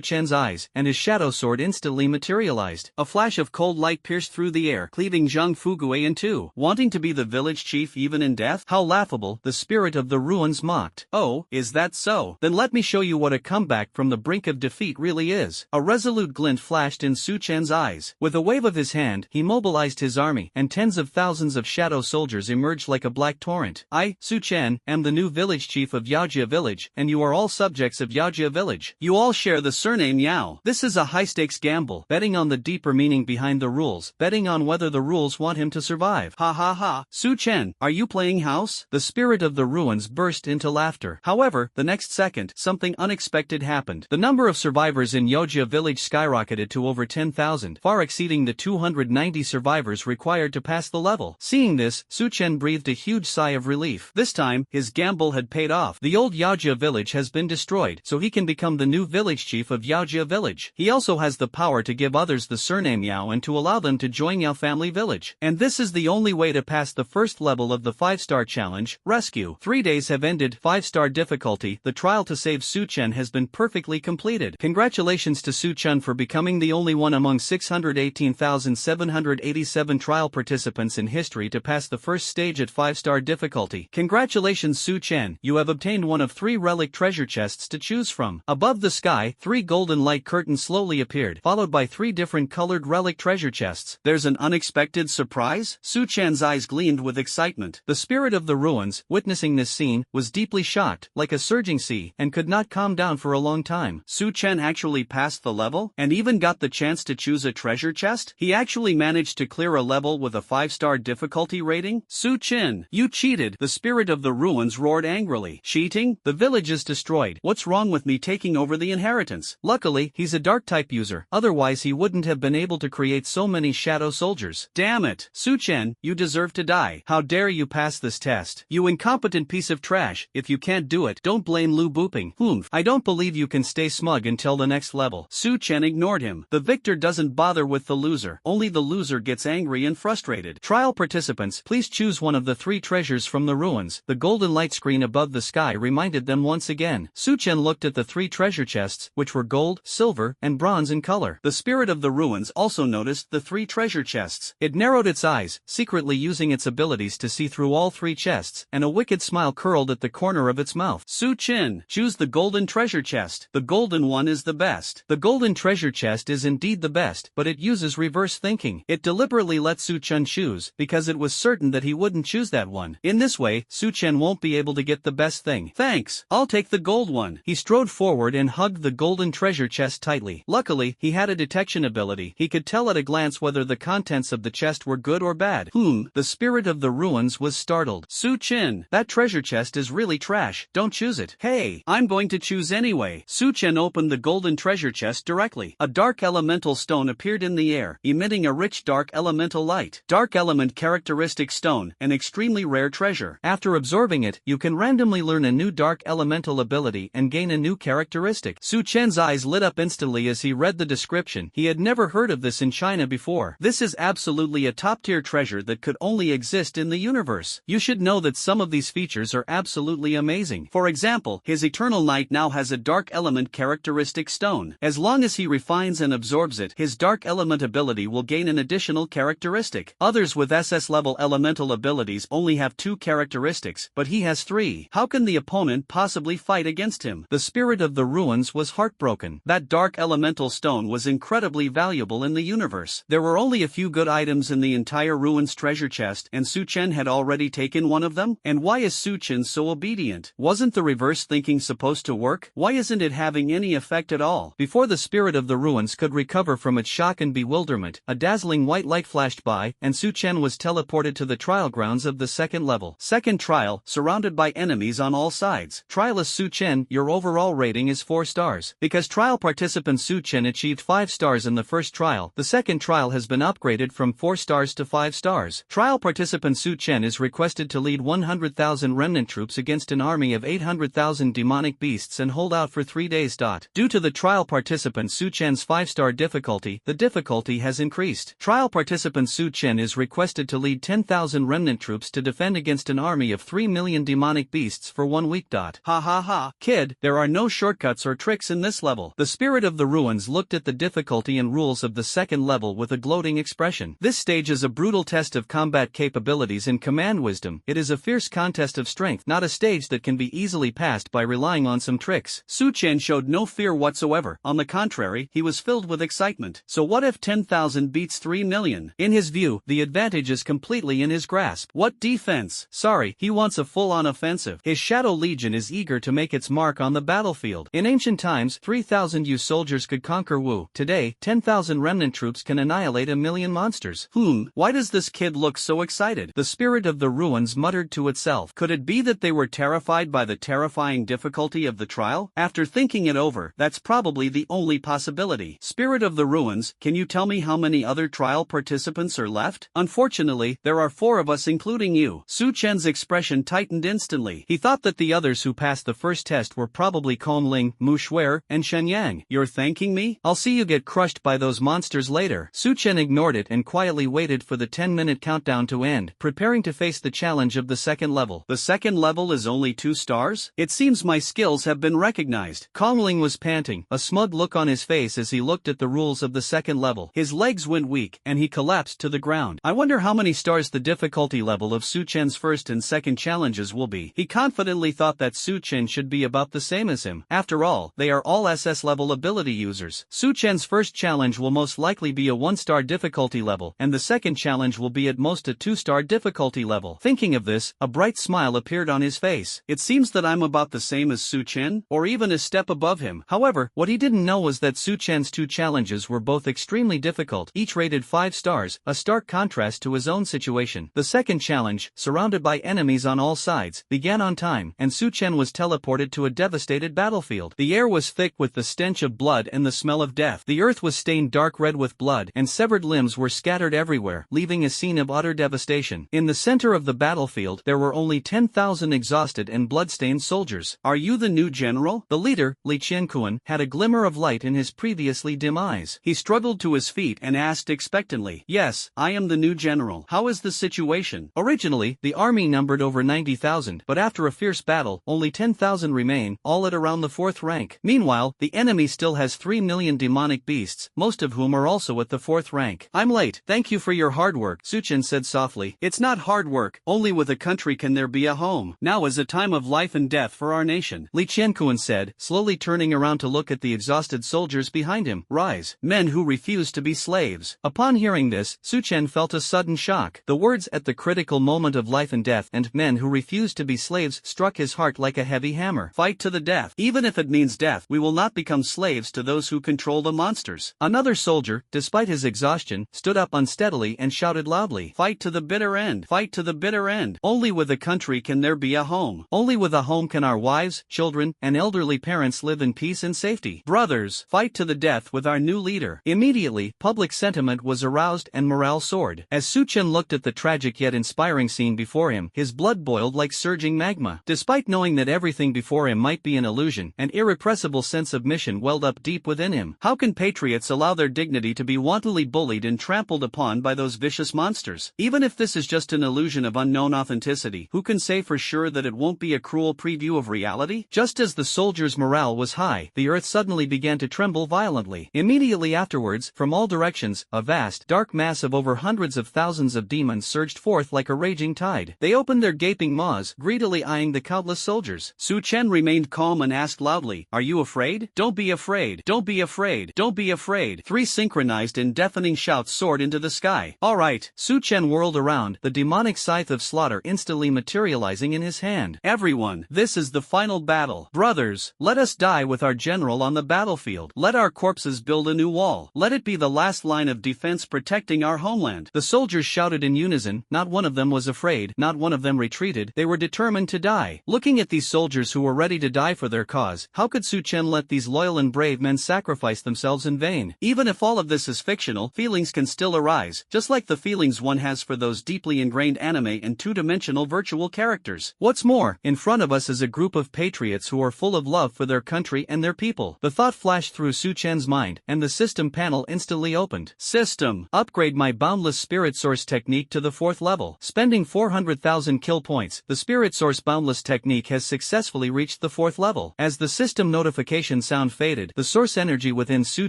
Chen's eyes, and his shadow sword instantly materialized. A flash of cold light pierced through the air, cleaving Zhang Fugue in two. Wanting to be the village chief even in death? How laughable, the spirit of the ruins mocked. Oh, is that so? Then let me show you what a comeback from the brink of defeat really is. A resolute glint flashed in Su Chen's eyes. With a wave of his hand, he mobilized his army, and tens of thousands of shadow soldiers emerged like a black torrent. I, Su Chen, am the new village chief of Yaojia village, and you are all subjects of Yaojia village. You all share the surname Yao. This is a high-stakes gamble, betting on the deeper meaning behind the rules, betting on whether the rules want him to survive. Ha ha ha. Su Chen, are you playing house? The spirit of the ruins burst into laughter. However, the next second, something unexpected happened. The number of survivors in Yaojia village skyrocketed to over 10,000, far exceeding the 290 survivors required to pass the level. Seeing this, Su Chen breathed a huge sigh of relief. This time, his gamble had paid off. The old Yaojia village has been destroyed, so he can become the new village chief of of Yaojia village. He also has the power to give others the surname Yao and to allow them to join Yao family village. And this is the only way to pass the first level of the 5-star challenge, Rescue. 3 days have ended, 5-star difficulty. The trial to save Su Chen has been perfectly completed. Congratulations to Su Chen for becoming the only one among 618,787 trial participants in history to pass the first stage at 5-star difficulty. Congratulations Su Chen, you have obtained one of 3 relic treasure chests to choose from. Above the sky, 3 golden light curtains slowly appeared, followed by 3 different colored relic treasure chests. There's an unexpected surprise? Su Chen's eyes gleamed with excitement. The spirit of the ruins, witnessing this scene, was deeply shocked, like a surging sea, and could not calm down for a long time. Su Chen actually passed the level, and even got the chance to choose a treasure chest? He actually managed to clear a level with a 5-star difficulty rating? Su Chen, you cheated! The spirit of the ruins roared angrily. Cheating? The village is destroyed. What's wrong with me taking over the inheritance? Luckily, he's a dark type user, otherwise he wouldn't have been able to create so many shadow soldiers. Damn it! Su Chen, you deserve to die. How dare you pass this test? You incompetent piece of trash. If you can't do it, don't blame Lu Booping. I don't believe you can stay smug until the next level. Su Chen ignored him. The victor doesn't bother with the loser. Only the loser gets angry and frustrated. Trial participants, please choose one of the 3 treasures from the ruins. The golden light screen above the sky reminded them once again. Su Chen looked at the 3 treasure chests, which were gold, silver, and bronze in color. The spirit of the ruins also noticed the 3 treasure chests. It narrowed its eyes, secretly using its abilities to see through all 3 chests, and a wicked smile curled at the corner of its mouth. Su Chen, choose the golden treasure chest. The golden one is the best. The golden treasure chest is indeed the best, but it uses reverse thinking. It deliberately let Su Chen choose, because it was certain that he wouldn't choose that one. In this way, Su Chen won't be able to get the best thing. Thanks, I'll take the gold one. He strode forward and hugged the golden treasure chest tightly. Luckily, he had a detection ability. He could tell at a glance whether the contents of the chest were good or bad. The spirit of the ruins was startled. Su Chen, that treasure chest is really trash. Don't choose it. Hey, I'm going to choose anyway. Su Chen opened the golden treasure chest directly. A dark elemental stone appeared in the air, emitting a rich dark elemental light. Dark element characteristic stone, an extremely rare treasure. After absorbing it, you can randomly learn a new dark elemental ability and gain a new characteristic. Su Chen's eyes lit up instantly as he read the description. He had never heard of this in China before. This is absolutely a top-tier treasure that could only exist in the universe. You should know that some of these features are absolutely amazing. For example, his Eternal Knight now has a dark element characteristic stone. As long as he refines and absorbs it, his dark element ability will gain an additional characteristic. Others with SS level elemental abilities only have 2 characteristics, but he has 3. How can the opponent possibly fight against him? The spirit of the ruins was heartbroken. That dark elemental stone was incredibly valuable in the universe. There were only a few good items in the entire ruins treasure chest, and Su Chen had already taken one of them? And why is Su Chen so obedient? Wasn't the reverse thinking supposed to work? Why isn't it having any effect at all? Before the spirit of the ruins could recover from its shock and bewilderment, a dazzling white light flashed by, and Su Chen was teleported to the trial grounds of the second level. Second trial, surrounded by enemies on all sides. Trialist Su Chen, your overall rating is 4 stars. Because trial participant Su Chen achieved 5 stars in the first trial, the second trial has been upgraded from 4 stars to 5 stars. Trial participant Su Chen is requested to lead 100,000 remnant troops against an army of 800,000 demonic beasts and hold out for 3 days. Due to the trial participant Su Chen's 5-star difficulty, the difficulty has increased. Trial participant Su Chen is requested to lead 10,000 remnant troops to defend against an army of 3 million demonic beasts for 1 week. Ha ha ha. Kid, there are no shortcuts or tricks in this level. The spirit of the ruins looked at the difficulty and rules of the second level with a gloating expression. This stage is a brutal test of combat capabilities and command wisdom. It is a fierce contest of strength, not a stage that can be easily passed by relying on some tricks. Su Chen showed no fear whatsoever. On the contrary, he was filled with excitement. So what if 10,000 beats 3 million? In his view, the advantage is completely in his grasp. What defense? Sorry, he wants a full-on offensive. His Shadow Legion is eager to make its mark on the battlefield. In ancient times, 3,000 Yu soldiers could conquer Wu. Today, 10,000 remnant troops can annihilate a million monsters. Why does this kid look so excited? The spirit of the ruins muttered to itself. Could it be that they were terrified by the terrifying difficulty of the trial? After thinking it over, that's probably the only possibility. Spirit of the ruins, can you tell me how many other trial participants are left? Unfortunately, there are 4 of us including you. Su Chen's expression tightened instantly. He thought that the others who passed the first test were probably Kong Ling, Mu Shuer, and Chen Yang. You're thanking me? I'll see you get crushed by those monsters later. Su Chen ignored it and quietly waited for the 10-minute countdown to end, preparing to face the challenge of the second level. The second level is only 2 stars? It seems my skills have been recognized. Kongling was panting, a smug look on his face as he looked at the rules of the second level. His legs went weak, and he collapsed to the ground. I wonder how many stars the difficulty level of Su Chen's first and second challenges will be. He confidently thought that Su Chen should be about the same as him. After all, they are all SS level ability users. Su Chen's first challenge will most likely be a 1-star difficulty level, and the second challenge will be at most a 2-star difficulty level. Thinking of this, a bright smile appeared on his face. It seems that I'm about the same as Su Chen, or even a step above him. However, what he didn't know was that Su Chen's 2 challenges were both extremely difficult, each rated 5 stars, a stark contrast to his own situation. The second challenge, surrounded by enemies on all sides, began on time, and Su Chen was teleported to a devastated battlefield. The air was thick with the stench of blood and the smell of death. The earth was stained dark red with blood, and severed limbs were scattered everywhere, leaving a scene of utter devastation. In the center of the battlefield, there were only 10,000 exhausted and blood-stained soldiers. Are you the new general? The leader, Li Qianquan, had a glimmer of light in his previously dim eyes. He struggled to his feet and asked expectantly, "Yes, I am the new general. How is the situation?" Originally, the army numbered over 90,000, but after a fierce battle, only 10,000 remain, all at around the 4th rank. Meanwhile, the enemy still has 3 million demonic beasts, most of whom are also at the 4th rank. I'm late. Thank you for your hard work, Su Chen said softly. It's not hard work, only with a country can there be a home. Now is a time of life and death for our nation, Li Qianquan said, slowly turning around to look at the exhausted soldiers behind him. Rise, men who refuse to be slaves. Upon hearing this, Su Chen felt a sudden shock. The words "at the critical moment of life and death" and "men who refuse to be slaves" struck his heart like a heavy hammer. Fight to the death. Even if it means death, we will not become slaves to those who control the monsters. Another soldier, despite his exhaustion, stood up unsteadily and shouted loudly, "Fight to the bitter end! Fight to the bitter end! Only with a country can there be a home. Only with a home can our wives, children, and elderly parents live in peace and safety. Brothers, fight to the death with our new leader." Immediately, public sentiment was aroused and morale soared. As Su Chen looked at the tragic yet inspiring scene before him, his blood boiled like surging magma. Despite knowing that everything before him might be an illusion, an irrepressible sense of mission welled up deep within him. How can patriots allow their dignity to be wantonly bullied and trampled upon by those vicious monsters? Even if this is just an illusion of unknown authenticity, who can say for sure that it won't be a cruel preview of reality? Just as the soldiers' morale was high, the earth suddenly began to tremble violently. Immediately afterwards, from all directions, a vast, dark mass of over hundreds of thousands of demons surged forth like a raging tide. They opened their gaping maws, greedily eyeing the countless soldiers. Su Chen remained calm and asked loudly, "Are you afraid? Don't be afraid. Don't be afraid. Don't be afraid." 3 synchronized and deafening shouts soared into the sky. All right. Su Chen whirled around, the demonic scythe of slaughter instantly materializing in his hand. Everyone, this is the final battle. Brothers, let us die with our general on the battlefield. Let our corpses build a new wall. Let it be the last line of defense protecting our homeland. The soldiers shouted in unison. Not one of them was afraid, not one of them retreated. They were determined to die. Looking at these soldiers who were ready to die for their cause, how could Su Chen let these loyal and brave men sacrifice themselves in vain? Even if all of this is fictional, feelings can still arise, just like the feelings one has for those deeply ingrained anime and two-dimensional virtual characters. What's more, in front of us is a group of patriots who are full of love for their country and their people. The thought flashed through Su Chen's mind, and the system panel instantly opened. System. Upgrade my boundless spirit source technique to the 4th level. Spending 400,000 kill points, the spirit source boundless technique has successfully reached the 4th level. As the system notification sound faded, the source energy within Su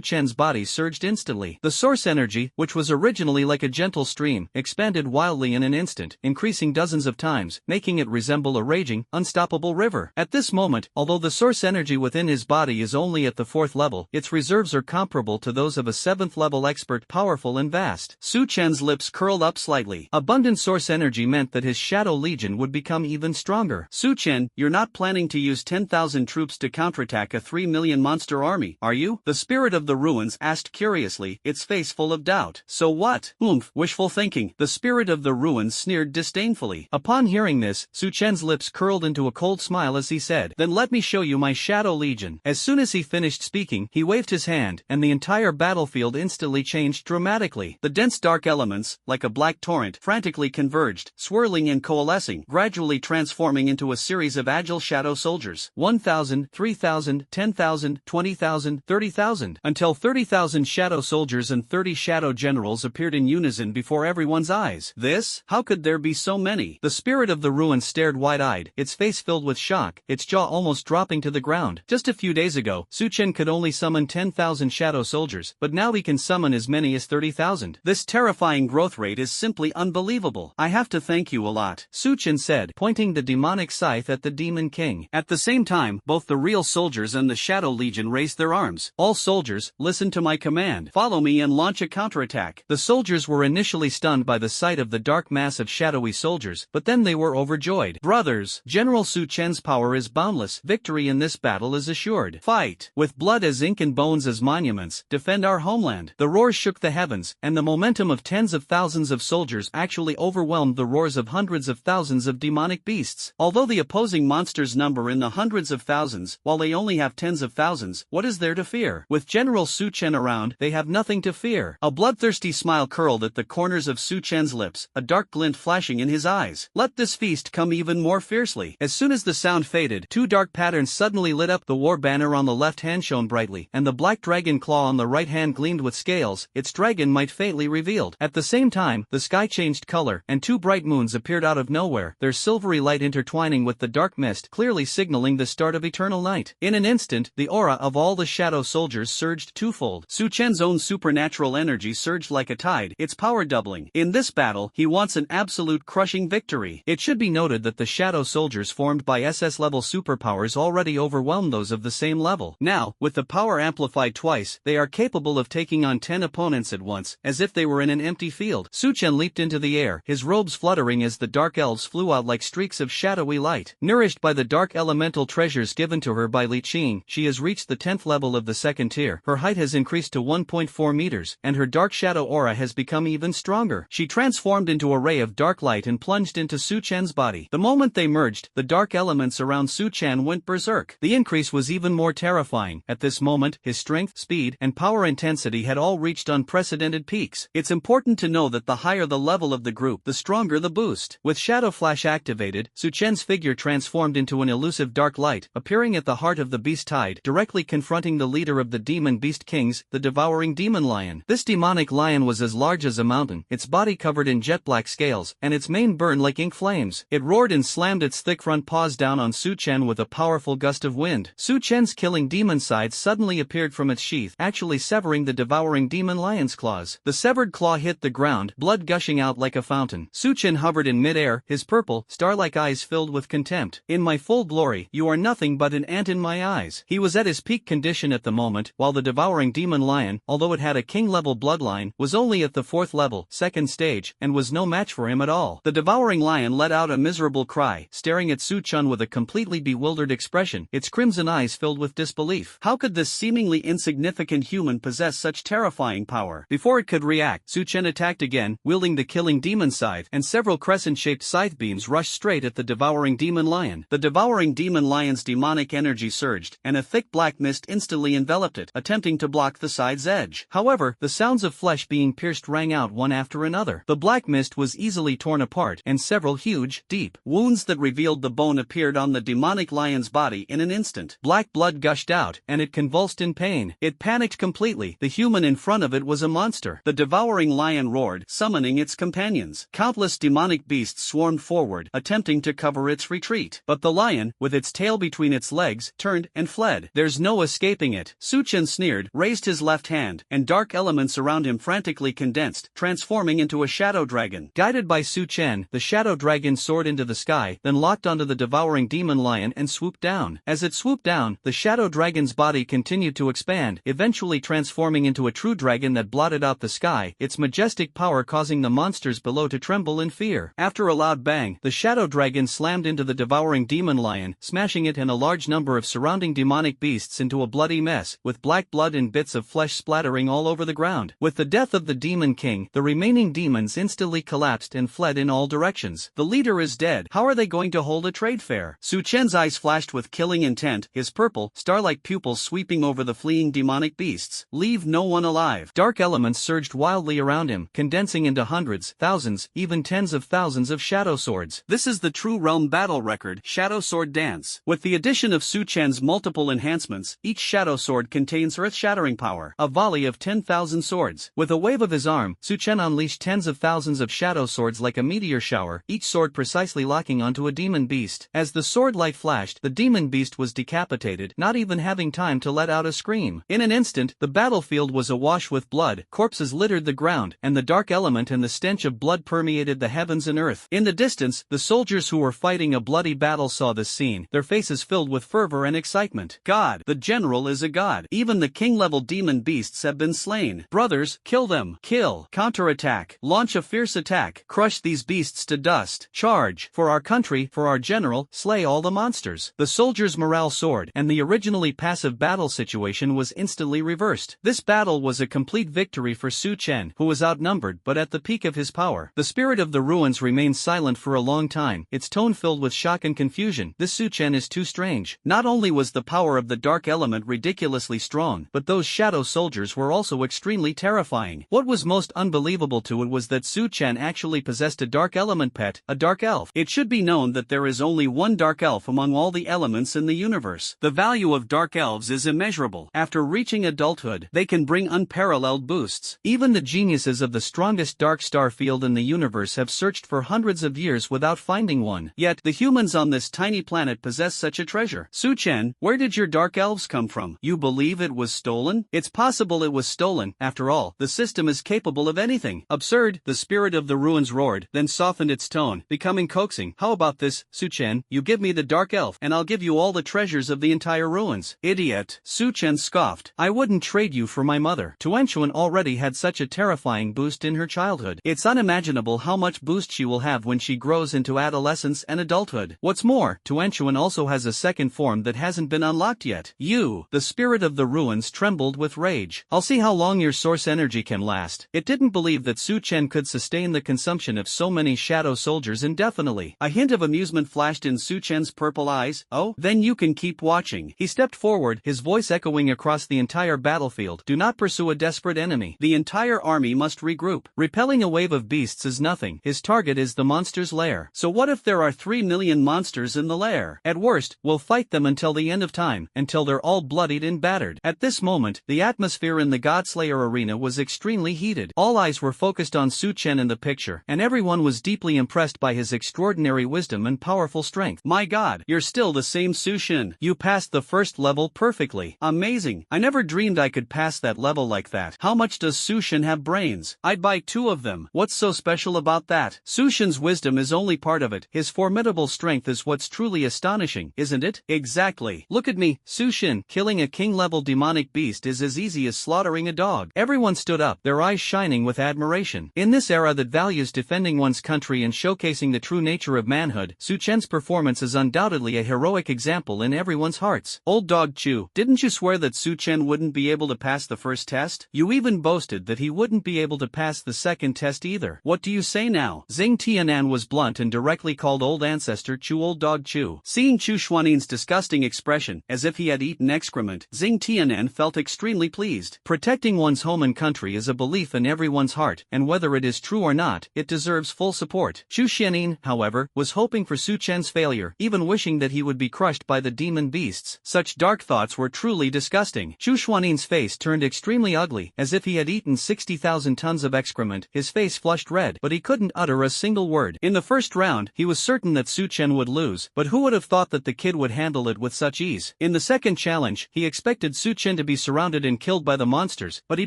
Chen's body surged instantly. The source energy, which was originally like a gentle stream, expanded wildly in an instant, increasing dozens of times, making it resemble a raging, unstoppable river. At this moment, although the source energy within his body is only at the 4th level, its reserves are comparable to those of a 7th level expert, powerful and vast. Su Chen's lips curled up slightly. Abundant source energy meant that his Shadow Legion would become even stronger. Su Chen, you're not planning to use 10,000 troops to counterattack a 3 million monster army, are you? The spirit of the ruins asked curiously, its face full of doubt. So what? Wishful thinking. The spirit of the ruins sneered disdainfully. Upon hearing this, Su Chen's lips curled into a cold smile as he said, "Then let me show you my Shadow Legion." As soon as he finished speaking, he waved his hand, and the entire battlefield instantly changed dramatically. The dense dark elements, like a black torrent, frantically converged, swirling and coalescing, gradually transforming into a series of agile shadow soldiers. 1,000, 3,000, 10,000. 10,000, 20,000, 30,000, until 30,000 shadow soldiers and 30 shadow generals appeared in unison before everyone's eyes. This? How could there be so many? The spirit of the ruin stared wide-eyed, its face filled with shock, its jaw almost dropping to the ground. Just a few days ago, Su Chen could only summon 10,000 shadow soldiers, but now he can summon as many as 30,000. This terrifying growth rate is simply unbelievable. I have to thank you a lot, Su Chen said, pointing the demonic scythe at the Demon King. At the same time, both the real soldiers and the Shadow Legion raised their arms. All soldiers, listen to my command. Follow me and launch a counterattack. The soldiers were initially stunned by the sight of the dark mass of shadowy soldiers, but then they were overjoyed. Brothers, General Su Chen's power is boundless. Victory in this battle is assured. Fight! With blood as ink and bones as monuments, defend our homeland. The roars shook the heavens, and the momentum of tens of thousands of soldiers actually overwhelmed the roars of hundreds of thousands of demonic beasts. Although the opposing monsters number in the hundreds of thousands, while they only have tens of thousands, what is there to fear? With General Su Chen around, they have nothing to fear. A bloodthirsty smile curled at the corners of Su Chen's lips, a dark glint flashing in his eyes. Let this feast come even more fiercely. As soon as the sound faded, two dark patterns suddenly lit up. The war banner on the left hand shone brightly, and the black dragon claw on the right hand gleamed with scales, its dragon might faintly revealed. At the same time, the sky changed color, and two bright moons appeared out of nowhere, their silvery light intertwining with the dark mist, clearly signaling the start of eternal night. In an instant, the aura of all the shadow soldiers surged twofold. Su Chen's own supernatural energy surged like a tide, its power doubling. In this battle, he wants an absolute crushing victory. It should be noted that the shadow soldiers formed by SS level superpowers already overwhelmed those of the same level. Now, with the power amplified twice, they are capable of taking on 10 opponents at once, as if they were in an empty field. Su Chen leaped into the air, his robes fluttering as the dark elves flew out like streaks of shadowy light. Nourished by the dark elemental treasures given to her by Li Qing, she has reached the 10th level of the second tier. Her height has increased to 1.4 meters, and her dark shadow aura has become even stronger. She transformed into a ray of dark light and plunged into Su Chen's body. The moment they merged, the dark elements around Su Chen went berserk. The increase was even more terrifying. At this moment, his strength, speed, and power intensity had all reached unprecedented peaks. It's important to know that the higher the level of the group, the stronger the boost. With Shadow Flash activated, Su Chen's figure transformed into an elusive dark light, appearing at the heart of the beast tide, directly confronting the leader of the demon beast kings, the devouring demon lion. This demonic lion was as large as a mountain, its body covered in jet black scales, and its mane burned like ink flames. It roared and slammed its thick front paws down on Su Chen with a powerful gust of wind. Su Chen's killing demon side suddenly appeared from its sheath, actually severing the devouring demon lion's claws. The severed claw hit the ground, blood gushing out like a fountain. Su Chen hovered in midair, his purple, star-like eyes filled with contempt. In my full glory, you are nothing but an ant in my eyes. He was at his peak condition at the moment, while the devouring demon lion, although it had a king-level bloodline, was only at the 4th level, second stage, and was no match for him at all. The devouring lion let out a miserable cry, staring at Su Chen with a completely bewildered expression, its crimson eyes filled with disbelief. How could this seemingly insignificant human possess such terrifying power? Before it could react, Su Chen attacked again, wielding the killing demon scythe, and several crescent-shaped scythe beams rushed straight at the devouring demon lion. The devouring demon lion's demonic energy surged, and a thick black mist instantly enveloped it, attempting to block the scythe's edge. However, the sounds of flesh being pierced rang out one after another. The black mist was easily torn apart, and several huge, deep wounds that revealed the bone appeared on the demonic lion's body in an instant. Black blood gushed out, and it convulsed in pain. It panicked completely. The human in front of it was a monster. The devouring lion roared, summoning its companions. Countless demonic beasts swarmed forward, attempting to cover its retreat. But the lion, with its tail between its legs, turned and fled. There's no escaping it. Su Chen sneered, raised his left hand, and dark elements around him frantically condensed, transforming into a shadow dragon. Guided by Su Chen, the shadow dragon soared into the sky, then locked onto the devouring demon lion and swooped down. As it swooped down, the shadow dragon's body continued to expand, eventually transforming into a true dragon that blotted out the sky, its majestic power causing the monsters below to tremble in fear. After a loud bang, the shadow dragon slammed into the devouring demon lion, smashing it and a large number of surrounding demonic beasts into a bloody mess, with black blood and bits of flesh splattering all over the ground. With the death of the demon king, the remaining demons instantly collapsed and fled in all directions. The leader is dead. How are they going to hold a trade fair? Su Chen's eyes flashed with killing intent, his purple, star-like pupils sweeping over the fleeing demonic beasts. Leave no one alive. Dark elements surged wildly around him, condensing into hundreds, thousands, even tens of thousands of shadow swords. This is the true realm battle record, Shadow Sword Dance. With the addition of Su Chen's multiple enhancements, each shadow sword contains earth-shattering power, a volley of 10,000 swords. With a wave of his arm, Su Chen unleashed tens of thousands of shadow swords like a meteor shower, each sword precisely locking onto a demon beast. As the sword light flashed, the demon beast was decapitated, not even having time to let out a scream. In an instant, the battlefield was awash with blood, corpses littered the ground, and the dark element and the stench of blood permeated the heavens and earth. In the distance, the soldiers who were fighting a bloody battle saw this scene, their faces filled with fervor and excitement. God, the general is a god. Even the king-level demon beasts have been slain. Brothers, kill them. Kill. Counterattack. Launch a fierce attack. Crush these beasts to dust. Charge. For our country, for our general, slay all the monsters. The soldiers' morale soared, and the originally passive battle situation was instantly reversed. This battle was a complete victory for Su Chen, who was outnumbered but at the peak of his power. The spirit of the ruins remained silent for a long time, its tone filled with shock and confusion. This Su Chen is too strange. Not only was the power of the dark element ridiculously strong, but those shadow soldiers were also extremely terrifying. What was most unbelievable to it was that Su Chen actually possessed a dark element pet, a dark elf. It should be known that there is only one dark elf among all the elements in the universe. The value of dark elves is immeasurable. After reaching adulthood, they can bring unparalleled boosts. Even the geniuses of the strongest dark star field in the universe have searched for hundreds of years without finding one. Yet, the humans on this tiny planet possess such a treasure. Su Chen, where did your dark elves come from? You believe it was stolen? It's possible it was stolen. After all, the system is capable of anything. Absurd. The spirit of the ruins roared, then softened its tone, becoming coaxing. How about this, Su Chen? You give me the dark elf, and I'll give you all the treasures of the entire ruins. Idiot. Su Chen scoffed. I wouldn't trade you for my mother. Tuanchuan already had such a terrifying boost in her childhood. It's unimaginable how much boost she will have when she grows into adolescence and adulthood. What's more, Tuanchuan also has a second form that hasn't been unlocked yet. You. The spirit of the ruins trembled with rage. I'll see how long your source energy can last. It didn't believe that Su Chen could sustain the consumption of so many shadow soldiers indefinitely. A hint of amusement flashed in Su Chen's purple eyes. Oh, then you can keep watching. He stepped forward, his voice echoing across the entire battlefield. Do not pursue a desperate enemy. The entire army must regroup. Repelling a wave of beasts is nothing. His target is the monster's lair. So what if there are 3 million monsters in the lair? At worst, we'll fight them until the end of time, until they're all bloodied and battered. At this moment, the atmosphere in the Godslayer arena was extremely heated. All eyes were focused on Su Chen in the picture, and everyone was deeply impressed by his extraordinary wisdom and powerful strength. My God, you're still the same Su Chen. You passed the first level perfectly. Amazing. I never dreamed I could pass that level like that. How much does Su Chen have brains? I'd buy 2 of them. What's so special about that? Su Shen's wisdom is only part of it. His formidable strength is what's truly astonishing, isn't it? Exactly. Look at me, Su Shen. Killing a king-level demonic beast is as easy as slaughtering a dog. Everyone stood up, their eyes shining with admiration. In this era that values defending one's country and showcasing the true nature of manhood, Su Chen's performance is undoubtedly a heroic example in everyone's hearts. Old dog Chu, didn't you swear that Su Chen wouldn't be able to pass the first test? You even boasted that he wouldn't be able to pass the second test either. What do you say now? Xing Tianan was blunt and directly called old ancestor Chu old dog Chu. Seeing Chu Xuanin's disgusting expression, as if he had eaten excrement, Xing Tianan felt extremely pleased. Protecting one's home and country is a belief in everyone's heart, and whether it is true or not, it deserves full support. Chu Xianin, however, was hoping for Su Chen's failure, even wishing that he would be crushed by the demon beasts. Such dark thoughts were truly disgusting. Chu Xuanin's face turned extremely ugly, as if he had eaten 60,000 tons of excrement. His face flushed red, but he couldn't utter a single word. In the first round, he was certain that Su Chen would lose, but who would have thought that the kid would handle it with such ease? In the second challenge, he expected Su Chen to be surrounded and killed by the monsters, but he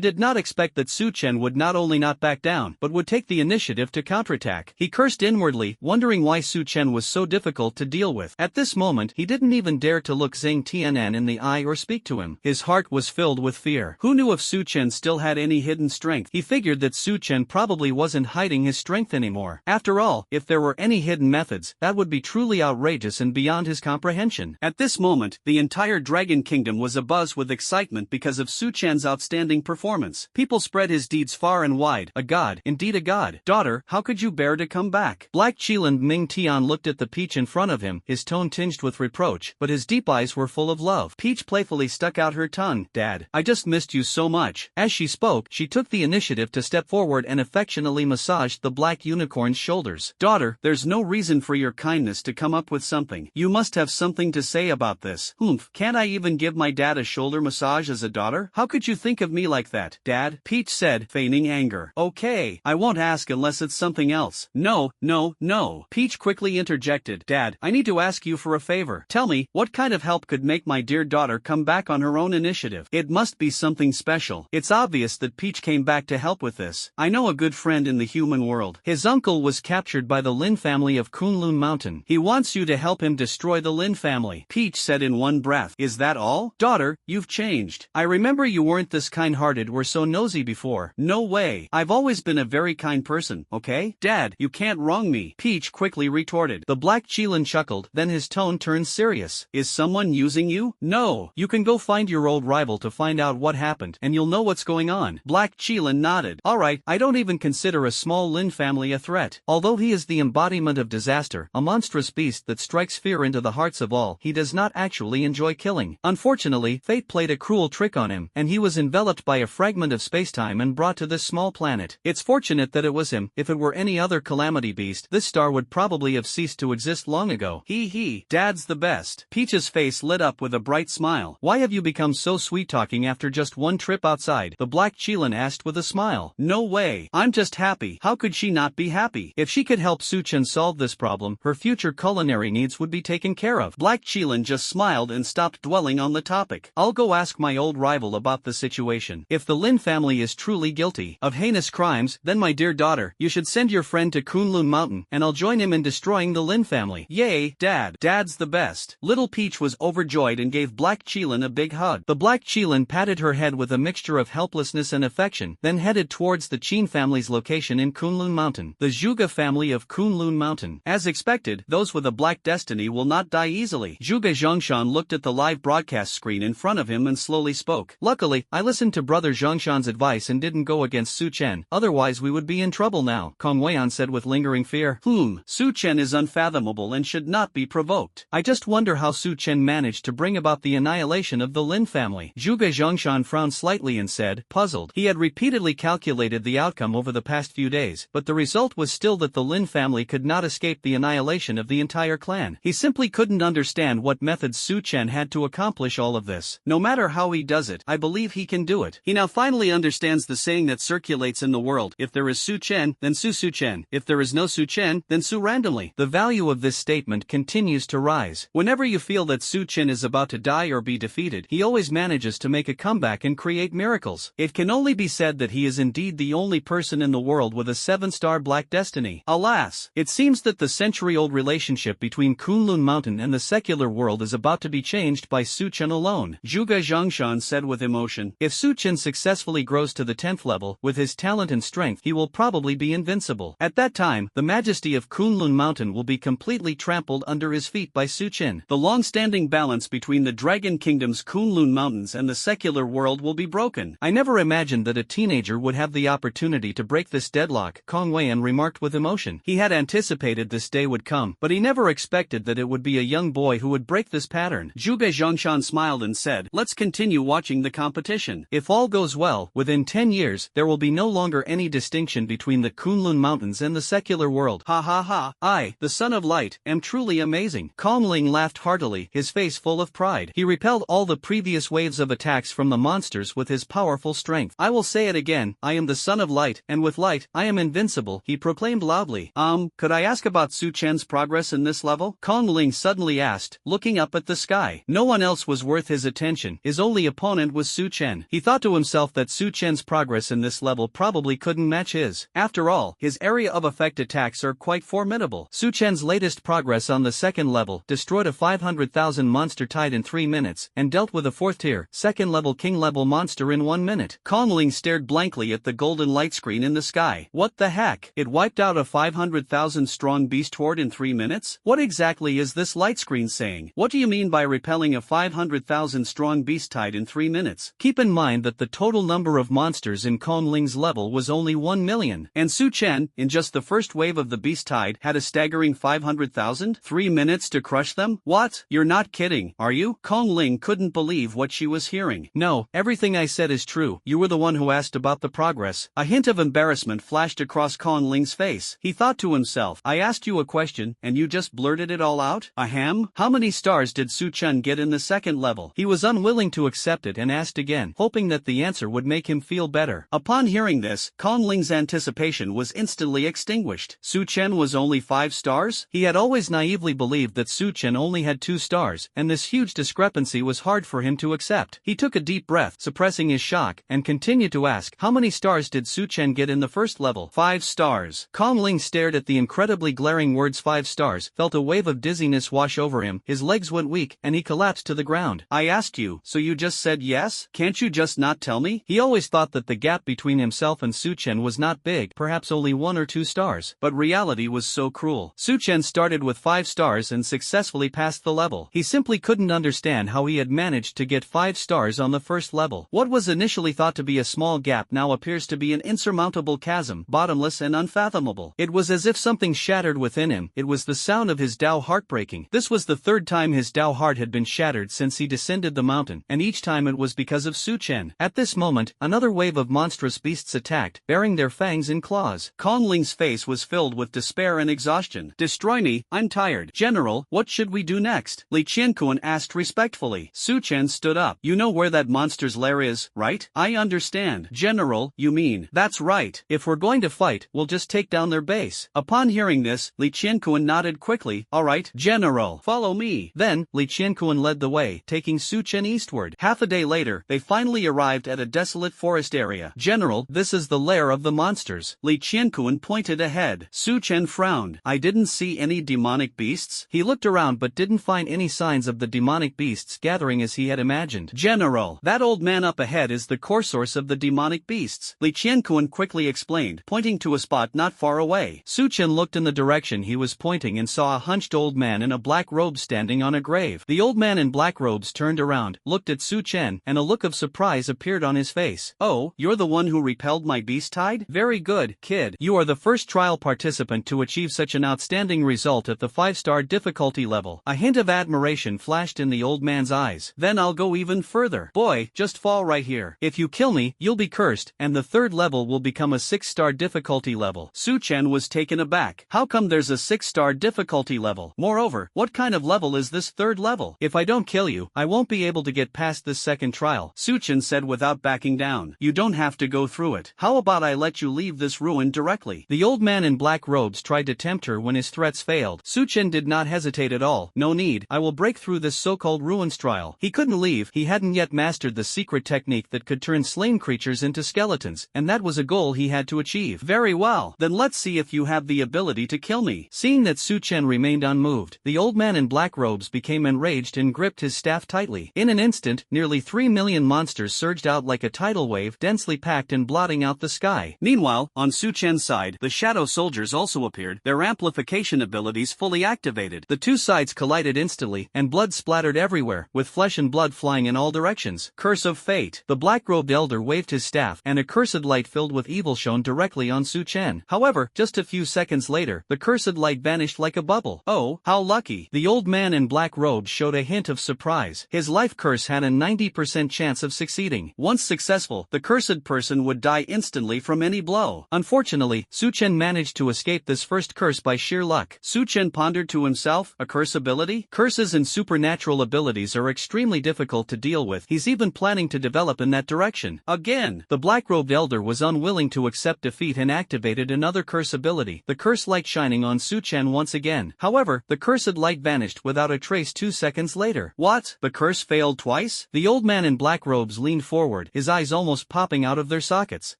did not expect that Su Chen would not only not back down, but would take the initiative to counterattack. He cursed inwardly, wondering why Su Chen was so difficult to deal with. At this moment, he didn't even dare to look Xing Tianan in the eye or speak to him. His heart was filled with fear. Who knew if Su Chen still had any hidden strength? He figured that Su Chen probably wasn't hiding his strength anymore. After all, if there were any hidden methods, that would be truly outrageous and beyond his comprehension. At this moment, the entire Dragon Kingdom was abuzz with excitement because of Su Chen's outstanding performance. People spread his deeds far and wide. A god, indeed a god. Daughter, how could you bear to come back? Black Qilin Ming Tian looked at the peach in front of him, his tone tinged with reproach, but his deep eyes were full of love. Peach playfully stuck out her tongue. Dad, I just missed you so much. As she spoke, she took the initiative to step forward and affectionately massaged the black unicorn's shoulders. Daughter, there's no reason for your kindness to come up with something. You must have something to say about this. Humph, can't I even give my dad a shoulder massage as a daughter? How could you think of me like that, Dad? Peach said, feigning anger. Okay, I won't ask unless it's something else. No, no, no. Peach quickly interjected. Dad, I need to ask you for a favor. Tell me, what kind of help could make my dear daughter come back on her own initiative? It must be something special. It's obvious that Peach came back to help with this. I know a good friend in the human world. His uncle was captured by the Lin family of Kunlun Mountain. He wants you to help him destroy the Lin family. Peach said in one breath. Is that all? Daughter, you've changed. I remember you weren't this kind-hearted or so nosy before. No way. I've always been a very kind person, okay? Dad, you can't wrong me. Peach quickly retorted. The Black Qilin chuckled, then his tone turned serious. Is someone using you? No. You can go find your old rival to find out what happened, and you'll know what's going on. Black Qilin nodded. Alright, I don't even consider a small Lin family a threat. Although he is the embodiment of disaster, a monstrous beast that strikes fear into the hearts of all, he does not actually enjoy killing. Unfortunately, fate played a cruel trick on him, and he was enveloped by a fragment of spacetime and brought to this small planet. It's fortunate that it was him. If it were any other calamity beast, this star would probably have ceased to exist long ago. Hee, Dad's the best. Peach's face lit up with a bright smile. Why have you become so sweet-talking after just one trip outside? The Black Qilin asked with a smile. No way. I'm just happy. How could she not be happy? If she could help Suchen solve this problem, her future culinary needs would be taken care of. Black Qilin just smiled and stopped dwelling on the topic. I'll go ask my old rival about the situation. If the Lin family is truly guilty of heinous crimes, then my dear daughter, you should send your friend to Kunlun Mountain, and I'll join him in destroying the Lin family. Yay, Dad. Dad's the best. Little Peach was overjoyed and gave Black Qilin a big hug. The Black Qilin patted her head with a mixture of helplessness and affection, then headed towards the Qin family's location in Kunlun Mountain. The Zhuge family of Kunlun Mountain. As expected, those with a black destiny will not die easily. Zhuge Zhongshan looked at the live broadcast screen in front of him and slowly spoke. Luckily, I listened to Brother Zhongshan's advice and didn't go against Su Chen, otherwise we would be in trouble now, Kong Weian said with lingering fear. Su Chen is unfathomable and should not be provoked. I just wonder how Su Chen managed to bring about the annihilation of the Lin family. Zhuge Zhongshan frowned slightly and said, puzzled. He had repeatedly calculated the outcome over the past few days, but the result was still that the Lin family could not escape the annihilation of the entire clan. He simply couldn't understand what methods Su Chen had to accomplish all of this. No matter how he does it, I believe he can do it. He now finally understands the saying that circulates in the world. If there is Su Chen, then Su Chen. If there is no Su Chen, then Su randomly. The value of this statement continues to rise. Whenever you feel that Su Chen is about to die or be defeated, he always manages to make a comeback and create miracles. It can only be said that he is indeed the only person in the world with a 7-star black destiny. Alas, it seems that the century-old relationship between Kunlun Mountain and the secular world is about to be changed by Su Chen alone. Zhuge Zhongshan said with emotion. If Su Chen successfully grows to the 10th level, with his talent and strength, he will probably be invincible. At that time, the majesty of Kunlun Mountain will be completely trampled under his feet by Su Chen. The long-standing balance between the Dragon Kingdom's Kunlun Mountains and the secular world will be broken. I never imagined that a teenager would have the opportunity to break this deadlock, Kong Weian remarked with emotion. He had anticipated this day would come, but he never expected that it would be a young boy who would break this pattern. Zhuge Zhongshan smiled and said, let's continue watching the competition. If all goes well, within 10 years, there will be no longer any distinction between the Kunlun Mountains and the secular world. Ha ha ha, I, the Son of Light, am truly amazing. Kong Ling laughed heartily, his face full of pride. He repelled all the previous waves of attacks from the monsters with his powerful strength. I will say it again, I am the Son of Light, and with light, I am invincible, he proclaimed loudly. Could I ask about Su Chen's progress in this level? Kong Ling suddenly asked, looking up at the sky. No one else was worth his attention, his only opponent was Su Chen. He thought to himself that Su Chen's progress in this level probably couldn't match his. After all, his area of effect attacks are quite formidable. Su Chen's latest progress on the 2nd level destroyed a 500,000 monster tide in 3 minutes, and dealt with a 4th tier, 2nd level king level monster in 1 minute. Kong Ling stared blankly at the golden light screen in the sky. What the heck? It wiped out a 500,000 strong beast horde in 3 minutes? What exactly is this light screen saying? What do you mean by repelling a 500,000 strong beast tide in 3 minutes? Keep in mind that the total number of monsters in Kong Ling's level was only 1 million, and Su Chen, in just the first wave of the beast tide, had a staggering 500,000? 3 minutes to crush them? What? You're not kidding, are you? Kong Ling couldn't believe what she was hearing. No, everything I said is true. You were the one who asked about the progress. A hint of embarrassment flashed across Kong Ling's face. He thought to himself, I asked you a question, and you just blurted it all out? Ahem? How many stars did Su Chen Su-Chen get in the second level? He was unwilling to accept it and asked again, hoping that the answer would make him feel better. Upon hearing this, Kong Ling's anticipation was instantly extinguished. Su-Chen was only 5 stars? He had always naively believed that Su-Chen only had 2 stars, and this huge discrepancy was hard for him to accept. He took a deep breath, suppressing his shock, and continued to ask, how many stars did Su-Chen get in the first level? 5 stars. Kong Ling stared at the incredibly glaring words 5 stars, felt a wave of dizziness wash over him, his legs went weak, and he collapsed to the ground. I asked you, so you just said yes? Can't you just not tell me? He always thought that the gap between himself and Su-Chen was not big, perhaps only 1 or 2 stars, but reality was so cruel. Su-Chen started with 5 stars and successfully passed the level. He simply couldn't understand how he had managed to get 5 stars on the first level. What was initially thought to be a small gap now appears to be an insurmountable chasm, bottomless and unfathomable. It was as if something shattered within him. It was the sound of his Dao heartbreaking. This was the 3rd time his Dao heart had been shattered since he descended the mountain, and each time it was because of Su-Chen. At this moment, another wave of monstrous beasts attacked, bearing their fangs and claws. Kong Ling's face was filled with despair and exhaustion. Destroy me, I'm tired. General, what should we do next? Li Qianquan asked respectfully. Su-Chen stood up. You know where that monster's lair is, right? I understand. General, you mean? That's right. If we're going to fight, we'll just take down their base. Upon hearing this, Li Qianquan nodded quickly. Alright, General, follow me. Then, Li Qianquan led the way, taking Su-Chen eastward. Half a day later, they finally arrived at a desolate forest area. General, this is the lair of the monsters. Li Qianquan pointed ahead. Su-Chen frowned. I didn't see any demonic beasts. He looked around but didn't find any signs of the demonic beasts gathering as he had imagined. General, that old man up ahead is the core source of the demonic beasts. Li Qianquan quickly explained, pointing to a spot not far away. Su-Chen looked in the direction he was pointing and saw a hunched old man in a black robe standing on a grave. The old man in black robes turned around, looked at Su-Chen, and a look of surprise appeared on his face. Oh, you're the one who repelled my beast tide? Very good, kid. You are the first trial participant to achieve such an outstanding result at the 5-star difficulty level. A hint of admiration flashed in the old man's eyes. Then I'll go even further. Boy, just fall right here. If you kill me, you'll be cursed, and the 3rd level will become a 6-star difficulty level. Su-Chen was taken aback. How come there's a 6-star difficulty level? Moreover, what kind of level is this 3rd level? If I don't kill you, I won't be able to get past this 2nd trial, Su-Chen said without backing down. You don't have to go through it. How about I let you leave this ruin directly? The old man in black robes tried to tempt her when his threats failed. Su-Chen did not hesitate at all. No need, I will break through this so-called ruins trial. He couldn't leave. He hadn't yet mastered the secret technique that could turn slain creatures into skeletons, and that was a goal he had to achieve. Very well, then let's see if you have the ability to kill me. Seeing that Su-Chen remained unmoved, the old man in black robes became enraged and gripped his staff tightly. In an instant, nearly 3 million monsters surged out like a tidal wave, densely packed and blotting out the sky. Meanwhile, on Su-Chen's side, the shadow soldiers also appeared, their amplification abilities fully activated. The two sides collided instantly, and blood splattered everywhere, with flesh and blood flying in all directions. Curse of fate. The black-robed elder waved his staff, and a cursed light filled with evil shone directly on Su-Chen. However, just a few seconds later, the cursed light vanished like a bubble. Oh, how lucky. The old man in black robes showed a hint of surprise. His life curse had a 90% chance of succeeding. Once successful, the cursed person would die instantly from any blow. Unfortunately, Su-Chen managed to escape this first curse by sheer luck. Su-Chen pondered to himself, a curse ability? Curses and supernatural abilities are extremely difficult to deal with. He's even planning to develop in that direction. Again, the black-robed elder was unwilling to accept defeat and activated another curse ability, the curse light shining on Su-Chen once again. However, the cursed light vanished without a trace 2 seconds later. What? The curse failed twice? The old man in black robes leaned forward, his eyes almost popping out of their sockets.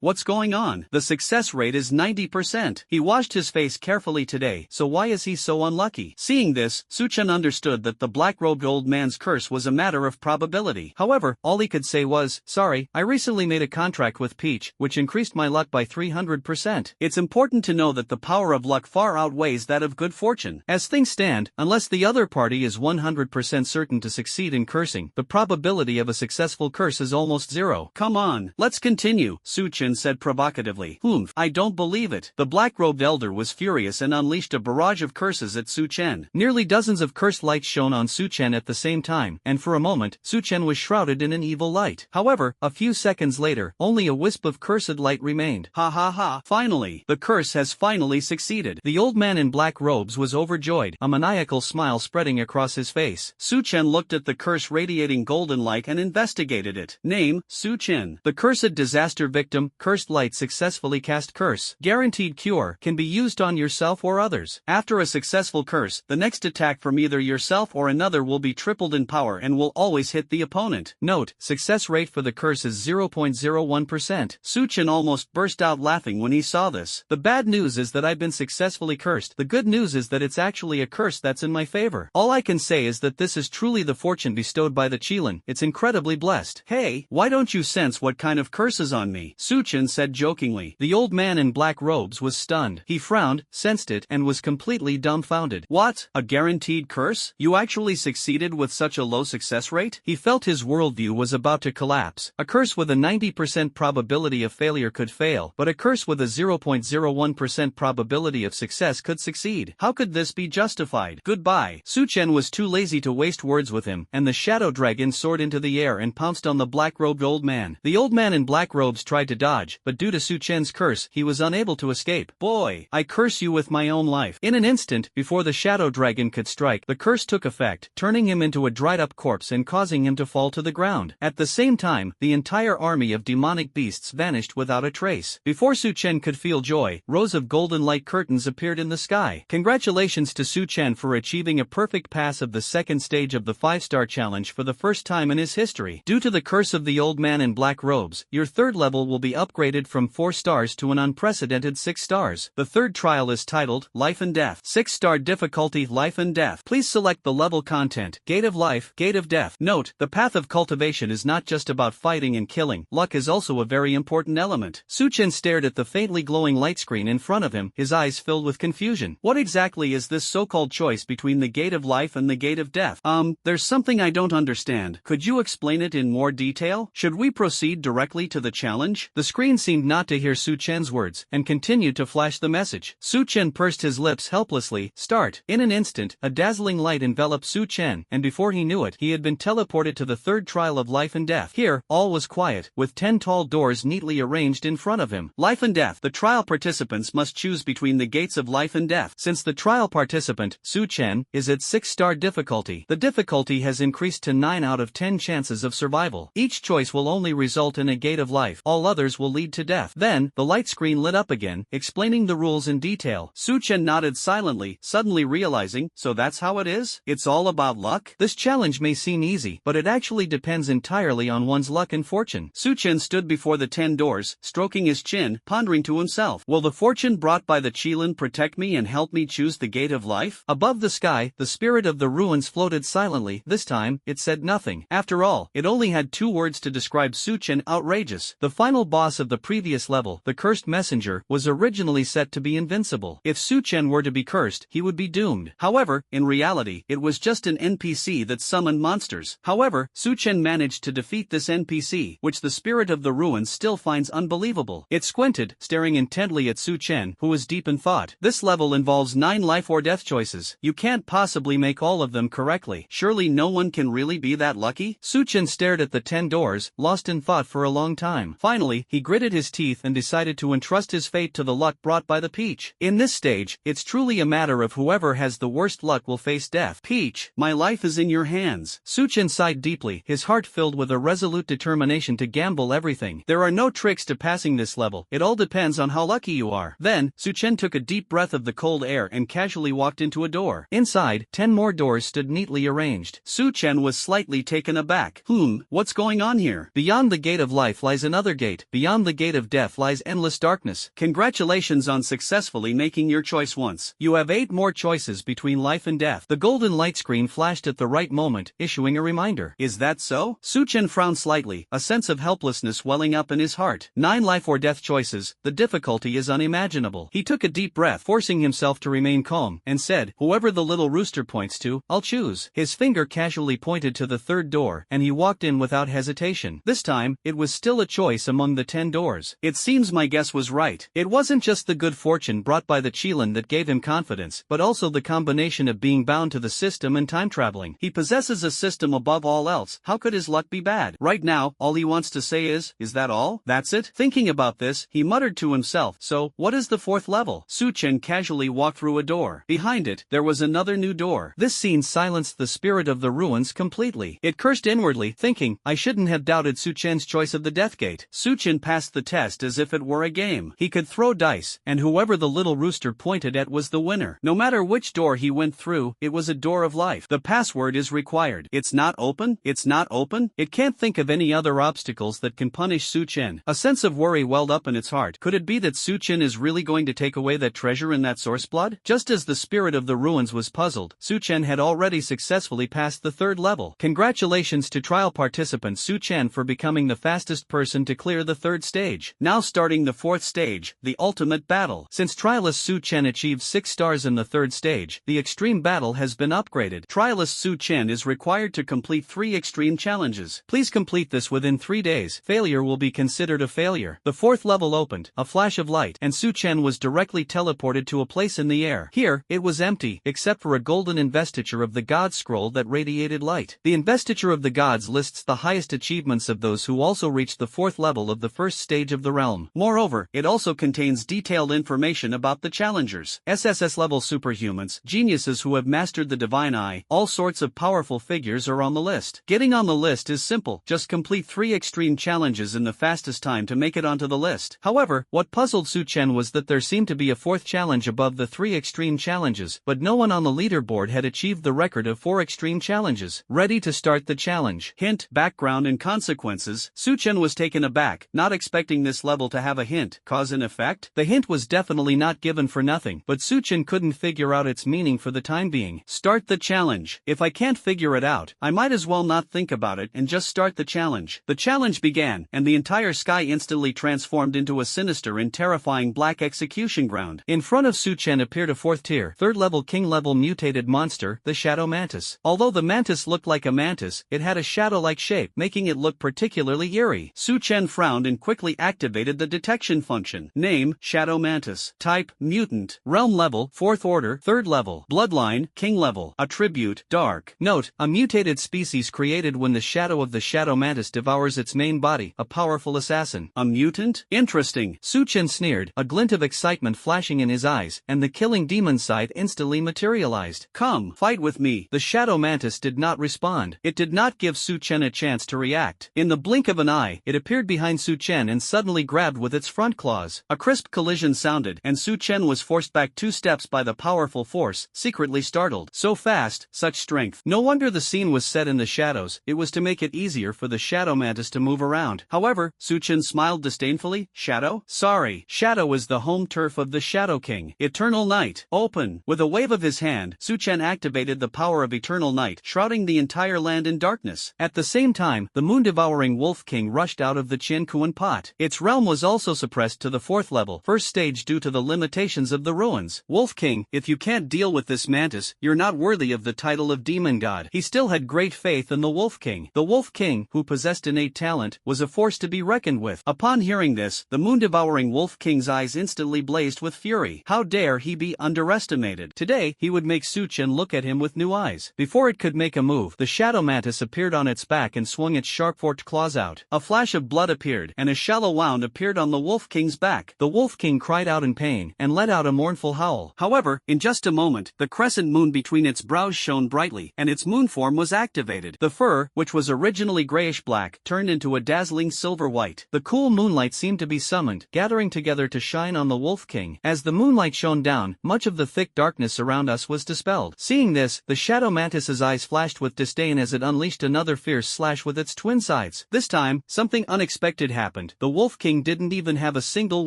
What's going on? The success rate is 90%. He washed his face carefully today, so why is he so unlucky? Seeing this, Su-Chen understood that the black-robed old man's curse was a matter of probability. However, all he could say was, sorry, I recently made a contract with Peach, which increased my luck by 300%. It's important to know that the power of luck far outweighs that of good fortune. As things stand, unless the other party is 100% certain to succeed in cursing, the probability of a successful curse is almost zero. Come on, let's continue, Su-Chen said provocatively. I don't believe it. The black-robed elder was furious and unleashed a barrage of curses at Su-Chen. Nearly dozens of cursed lights shone on Su-Chen at the same time, and for a moment, Su-Chen was shrouded in an evil light. However, a few seconds later, only a wisp of cursed light remained. Ha ha ha, finally! The curse has finally succeeded. The old man in black robes was overjoyed, a maniacal smile spreading across his face. Su Chen looked at the curse radiating golden light and investigated it. Name, Su Chen. The cursed disaster victim, cursed light successfully cast curse. Guaranteed cure, can be used on yourself or others. After a successful curse, the next attack from either yourself or another will be tripled in power and will always hit the opponent. Note, success rate for the curse is 0.01%. Su Chen almost burst out laughing when he saw this. The bad news is that I've been successfully cursed. The good news is that it's actually a curse that's in my favor. All I can say is that this is truly the fortune bestowed by the Qilin. It's incredibly blessed. Hey, why don't you sense what kind of curse is on me? Su Chen said jokingly. The old man in black robes was stunned. He frowned, sensed it, and was completely dumbfounded. What? A guaranteed curse? You actually succeeded with such a low success rate? He felt his worldview was about to collapse. A curse with a 90% probability of failure could fail, but a curse with a 0.01% probability of success could succeed. How could this be justified? Goodbye. Su Chen was too lazy to waste words with him, and the shadow dragon soared into the air and pounced on the black-robed old man. The old man in black robes tried to dodge, but due to Su Chen's curse, he was unable to escape. Boy, I curse you with my own life. In an instant, before the shadow dragon could strike, the curse took effect, turning him into a dried-up corpse and causing him to fall to the ground. At the same time, the entire army of demonic beasts vanished without a trace. Before Su Chen could feel joy, rows of golden light curtains appeared in the sky. Congratulations to Su Chen for achieving a perfect pass of the second stage of the 5-star challenge for the first time in his history. Due to the curse of the old man in black robes, your third level will be upgraded from 4 stars to an unprecedented 6 stars. The third trial is titled Life and Death. 6-star difficulty Life and Death. Please select the level content. Gate of Life, Gate of Death. Note, the path of cultivation is not just about fighting and killing. Luck is also a very important element. Su Chen stared at the faintly glowing light screen in front of him, his eyes filled with confusion. What exactly is this so-called choice between the Gate of Life and the Gate of Death? There's something I don't understand. Could you explain it in more detail? Should we proceed directly to the challenge? The screen seemed not to hear Su Chen's words, and continued to flash the message. Su Chen pursed his lips helplessly. Start. In an instant, a dazzling light enveloped Su Chen, and before he knew it, he had been teleported to the third trial of Life and Death. Here, all was quiet, with 10 tall doors neatly arranged in front of him. Life and Death. The trial participants must choose between the gates of life and death. Since the trial participant, Su Chen, is at 6-star difficulty, the difficulty has increased to 9 out of 10 chances of survival. Each choice will only result in a gate of life. All others will lead to death. Then, the light screen lit up again, explaining the rules in detail. Su Chen nodded silently, suddenly realizing, so that's how it is? It's all about luck? This challenge may seem easy, but it actually depends entirely on one's luck and fortune. Su Chen stood before the 10 doors, stroking his chin, pondering to himself. Will the fortune brought by the Qilin protect me and help me choose the gate of life? Above the sky, the spirit of the ruins floated silently. This time, it said nothing. After all, it only had 2 words to describe Su Chen: outrageous. The final boss of the previous level, the cursed messenger, was originally set to be invincible. If Su Chen were to be cursed, he would be doomed. However, in reality, it was just an NPC that summoned monsters. However, Su Chen managed to defeat this NPC, which the spirit of the ruins still finds unbelievable. It squinted, staring intently at Su Chen, who was deep in thought. This level involves 9 life or death choices. You can't possibly make all of them correctly. Surely no one can really be that lucky? Su Chen stared at the 10 doors, lost in thought for a long time. Finally, he gritted his teeth and decided to entrust his fate to the luck brought by the Peach. In this stage, it's truly a matter of whoever has the worst luck will face death. Peach, my life is in your hands. Su Chen sighed deeply, his heart filled with a resolute determination to gamble everything. There are no tricks to passing this level. It all depends on how lucky you are. Then, Su Chen took a deep breath of the cold air and casually walked into a door. Inside, 10 more doors stood neatly arranged. Su Chen was slightly taken aback. What's going on here? Beyond the gate of life lies another gate. Beyond the gate of death lies endless darkness. Congratulations on successfully making your choice once. You have 8 more choices between life and death. The golden light screen flashed at the right moment, issuing a reminder. Is that so? Su Chen frowned slightly, a sense of helplessness welling up in his heart. 9 life or death choices. The difficulty is unimaginable. He took a deep breath, forcing himself to remain calm, and said, whoever the little rooster points to, I'll choose. His finger casually pointed to the third door, and he walked in without hesitation. This time, it was still a choice among the 10 doors. It seems my guess was right. It wasn't just the good fortune brought by the Qilin that gave him confidence, but also the combination of being bound to the system and time traveling. He possesses a system above all else. How could his luck be bad? Right now, all he wants to say is that all? That's it? Thinking about this, he muttered to himself, so, what is the 4th level? Su Chen casually walked through a door. Behind it, there was another new door. This scene silently silenced the spirit of the ruins completely. It cursed inwardly, thinking, I shouldn't have doubted Su Chen's choice of the death gate. Su Chen passed the test as if it were a game. He could throw dice, and whoever the little rooster pointed at was the winner. No matter which door he went through, it was a door of life. The password is required. It's not open? It's not open? It can't think of any other obstacles that can punish Su Chen. A sense of worry welled up in its heart. Could it be that Su Chen is really going to take away that treasure in that source blood? Just as the spirit of the ruins was puzzled, Su Chen had already successfully passed the third level. Congratulations to trial participant Su Chen for becoming the fastest person to clear the third stage. Now starting the fourth stage, the ultimate battle. Since trialist Su Chen achieved 6 stars in the third stage, the extreme battle has been upgraded. Trialist Su Chen is required to complete 3 extreme challenges. Please complete this within 3 days. Failure will be considered a failure. The fourth level opened, a flash of light, and Su Chen was directly teleported to a place in the air. Here, it was empty, except for a golden investiture of the God scroll that radiated light. The investiture of the gods lists the highest achievements of those who also reached the fourth level of the first stage of the realm. Moreover, it also contains detailed information about the challengers. SSS level superhumans, geniuses who have mastered the divine eye, all sorts of powerful figures are on the list. Getting on the list is simple, just complete 3 extreme challenges in the fastest time to make it onto the list. However, what puzzled Su Chen was that there seemed to be a 4th challenge above the 3 extreme challenges, but no one on the leaderboard had achieved the record of 4 extreme challenges. Ready to start the challenge. Hint, background and consequences. Su Chen was taken aback, not expecting this level to have a hint. Cause and effect? The hint was definitely not given for nothing, but Su Chen couldn't figure out its meaning for the time being. Start the challenge. If I can't figure it out, I might as well not think about it and just start the challenge. The challenge began, and the entire sky instantly transformed into a sinister and terrifying black execution ground. In front of Su Chen appeared a 4th tier, 3rd level king level mutated monster, the Shadow Mantis. Although the mantis looked like a mantis, it had a shadow-like shape, making it look particularly eerie. Su Chen frowned and quickly activated the detection function. Name, Shadow Mantis. Type, mutant. Realm level, 4th order, 3rd level. Bloodline, king level. Attribute, dark. Note, a mutated species created when the shadow of the Shadow Mantis devours its main body, a powerful assassin. A mutant? Interesting. Su Chen sneered, a glint of excitement flashing in his eyes, and the killing demon side instantly materialized. Come, fight with me. The Shadow Mantis did not respond. It did not give Su Chen a chance to react. In the blink of an eye, it appeared behind Su Chen and suddenly grabbed with its front claws. A crisp collision sounded, and Su Chen was forced back 2 steps by the powerful force, secretly startled. So fast, such strength. No wonder the scene was set in the shadows. It was to make it easier for the Shadow Mantis to move around. However, Su Chen smiled disdainfully. Shadow? Sorry. Shadow is the home turf of the Shadow King. Eternal Night. Open. With a wave of his hand, Su Chen activated the power of Eternal Night, shrouding the entire land in darkness. At the same time, the moon-devouring Wolf King rushed out of the Qin Kuan pot. Its realm was also suppressed to the 4th level, 1st stage due to the limitations of the ruins. Wolf King, if you can't deal with this mantis, you're not worthy of the title of demon god. He still had great faith in the Wolf King. The Wolf King, who possessed innate talent, was a force to be reckoned with. Upon hearing this, the moon-devouring Wolf King's eyes instantly blazed with fury. How dare he be underestimated? Today, he would make Su Chen look at him with new eyes. Before it could make a move, the Shadow Mantis appeared on its back and swung its sharp-forked claws out. A flash of blood appeared, and a shallow wound appeared on the Wolf King's back. The Wolf King cried out in pain, and let out a mournful howl. However, in just a moment, the crescent moon between its brows shone brightly, and its moon form was activated. The fur, which was originally grayish-black, turned into a dazzling silver-white. The cool moonlight seemed to be summoned, gathering together to shine on the Wolf King. As the moonlight shone down, much of the thick darkness around us was dispelled. Seeing this, the Shadow Mantis's eyes flashed with disdain as it unleashed another fierce slash with its twin sides. This time, something unexpected happened. The Wolf King didn't even have a single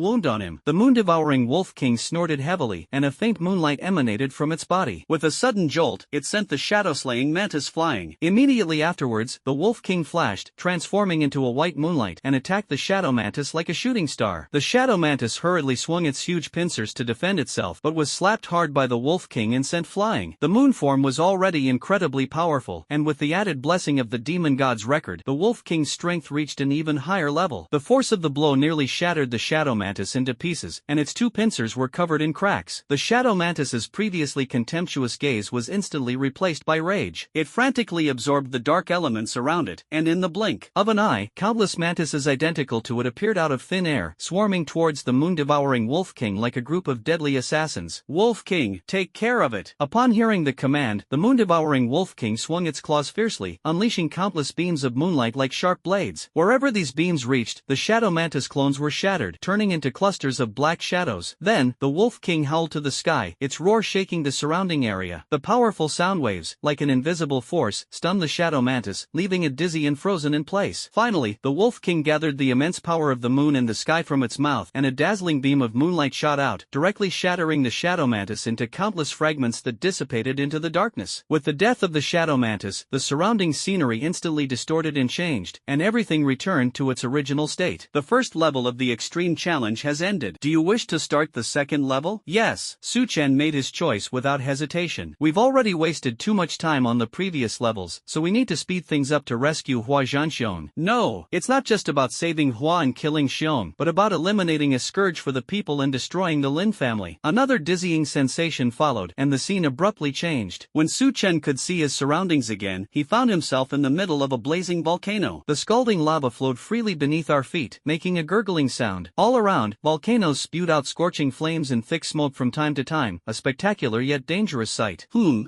wound on him. The moon-devouring Wolf King snorted heavily, and a faint moonlight emanated from its body. With a sudden jolt, it sent the shadow-slaying mantis flying. Immediately afterwards, the Wolf King flashed, transforming into a white moonlight, and attacked the Shadow Mantis like a shooting star. The Shadow Mantis hurriedly swung its huge pincers to defend itself, but was slapped hard by the Wolf King and sent flying. The moon form was already incredibly powerful, and with the added blessing of the demon god's record, the Wolf King's strength reached an even higher level. The force of the blow nearly shattered the Shadow Mantis into pieces, and its 2 pincers were covered in cracks. The Shadow Mantis's previously contemptuous gaze was instantly replaced by rage. It frantically absorbed the dark elements around it, and in the blink of an eye, countless mantises identical to it appeared out of thin air, swarming towards the moon-devouring Wolf King like a group of deadly assassins. Wolf King, take care of it. Upon hearing the command, the moon-devouring Wolf King swung its claws fiercely, unleashing countless beams of moonlight like sharp blades. Wherever these beams reached, the Shadow Mantis clones were shattered, turning into clusters of black shadows. Then, the Wolf King howled to the sky, its roar shaking the surrounding area. The powerful sound waves, like an invisible force, stunned the Shadow Mantis, leaving it dizzy and frozen in place. Finally, the Wolf King gathered the immense power of the moon and the sky from its mouth, and a dazzling beam of moonlight shot out, directly shattering the Shadow Mantis into countless fragments that dissipated into the darkness. With the death of the Shadow Mantis, the surrounding scenery instantly distorted and changed, and everything returned to its original state. The first level of the extreme challenge has ended. Do you wish to start the second level? Yes. Su Chen made his choice without hesitation. We've already wasted too much time on the previous levels, so we need to speed things up to rescue Hua Zhanxiong. No, it's not just about saving Hua and killing Xiong, but about eliminating a scourge for the people and destroying the Lin family. Another dizzying sensation followed, and the scene abruptly changed. When Su Chen could see his surroundings again, he found himself in the middle of a blazing volcano. The scalding lava flowed freely beneath our feet, making a gurgling sound. All around, volcanoes spewed out scorching flames and thick smoke from time to time, a spectacular yet dangerous sight.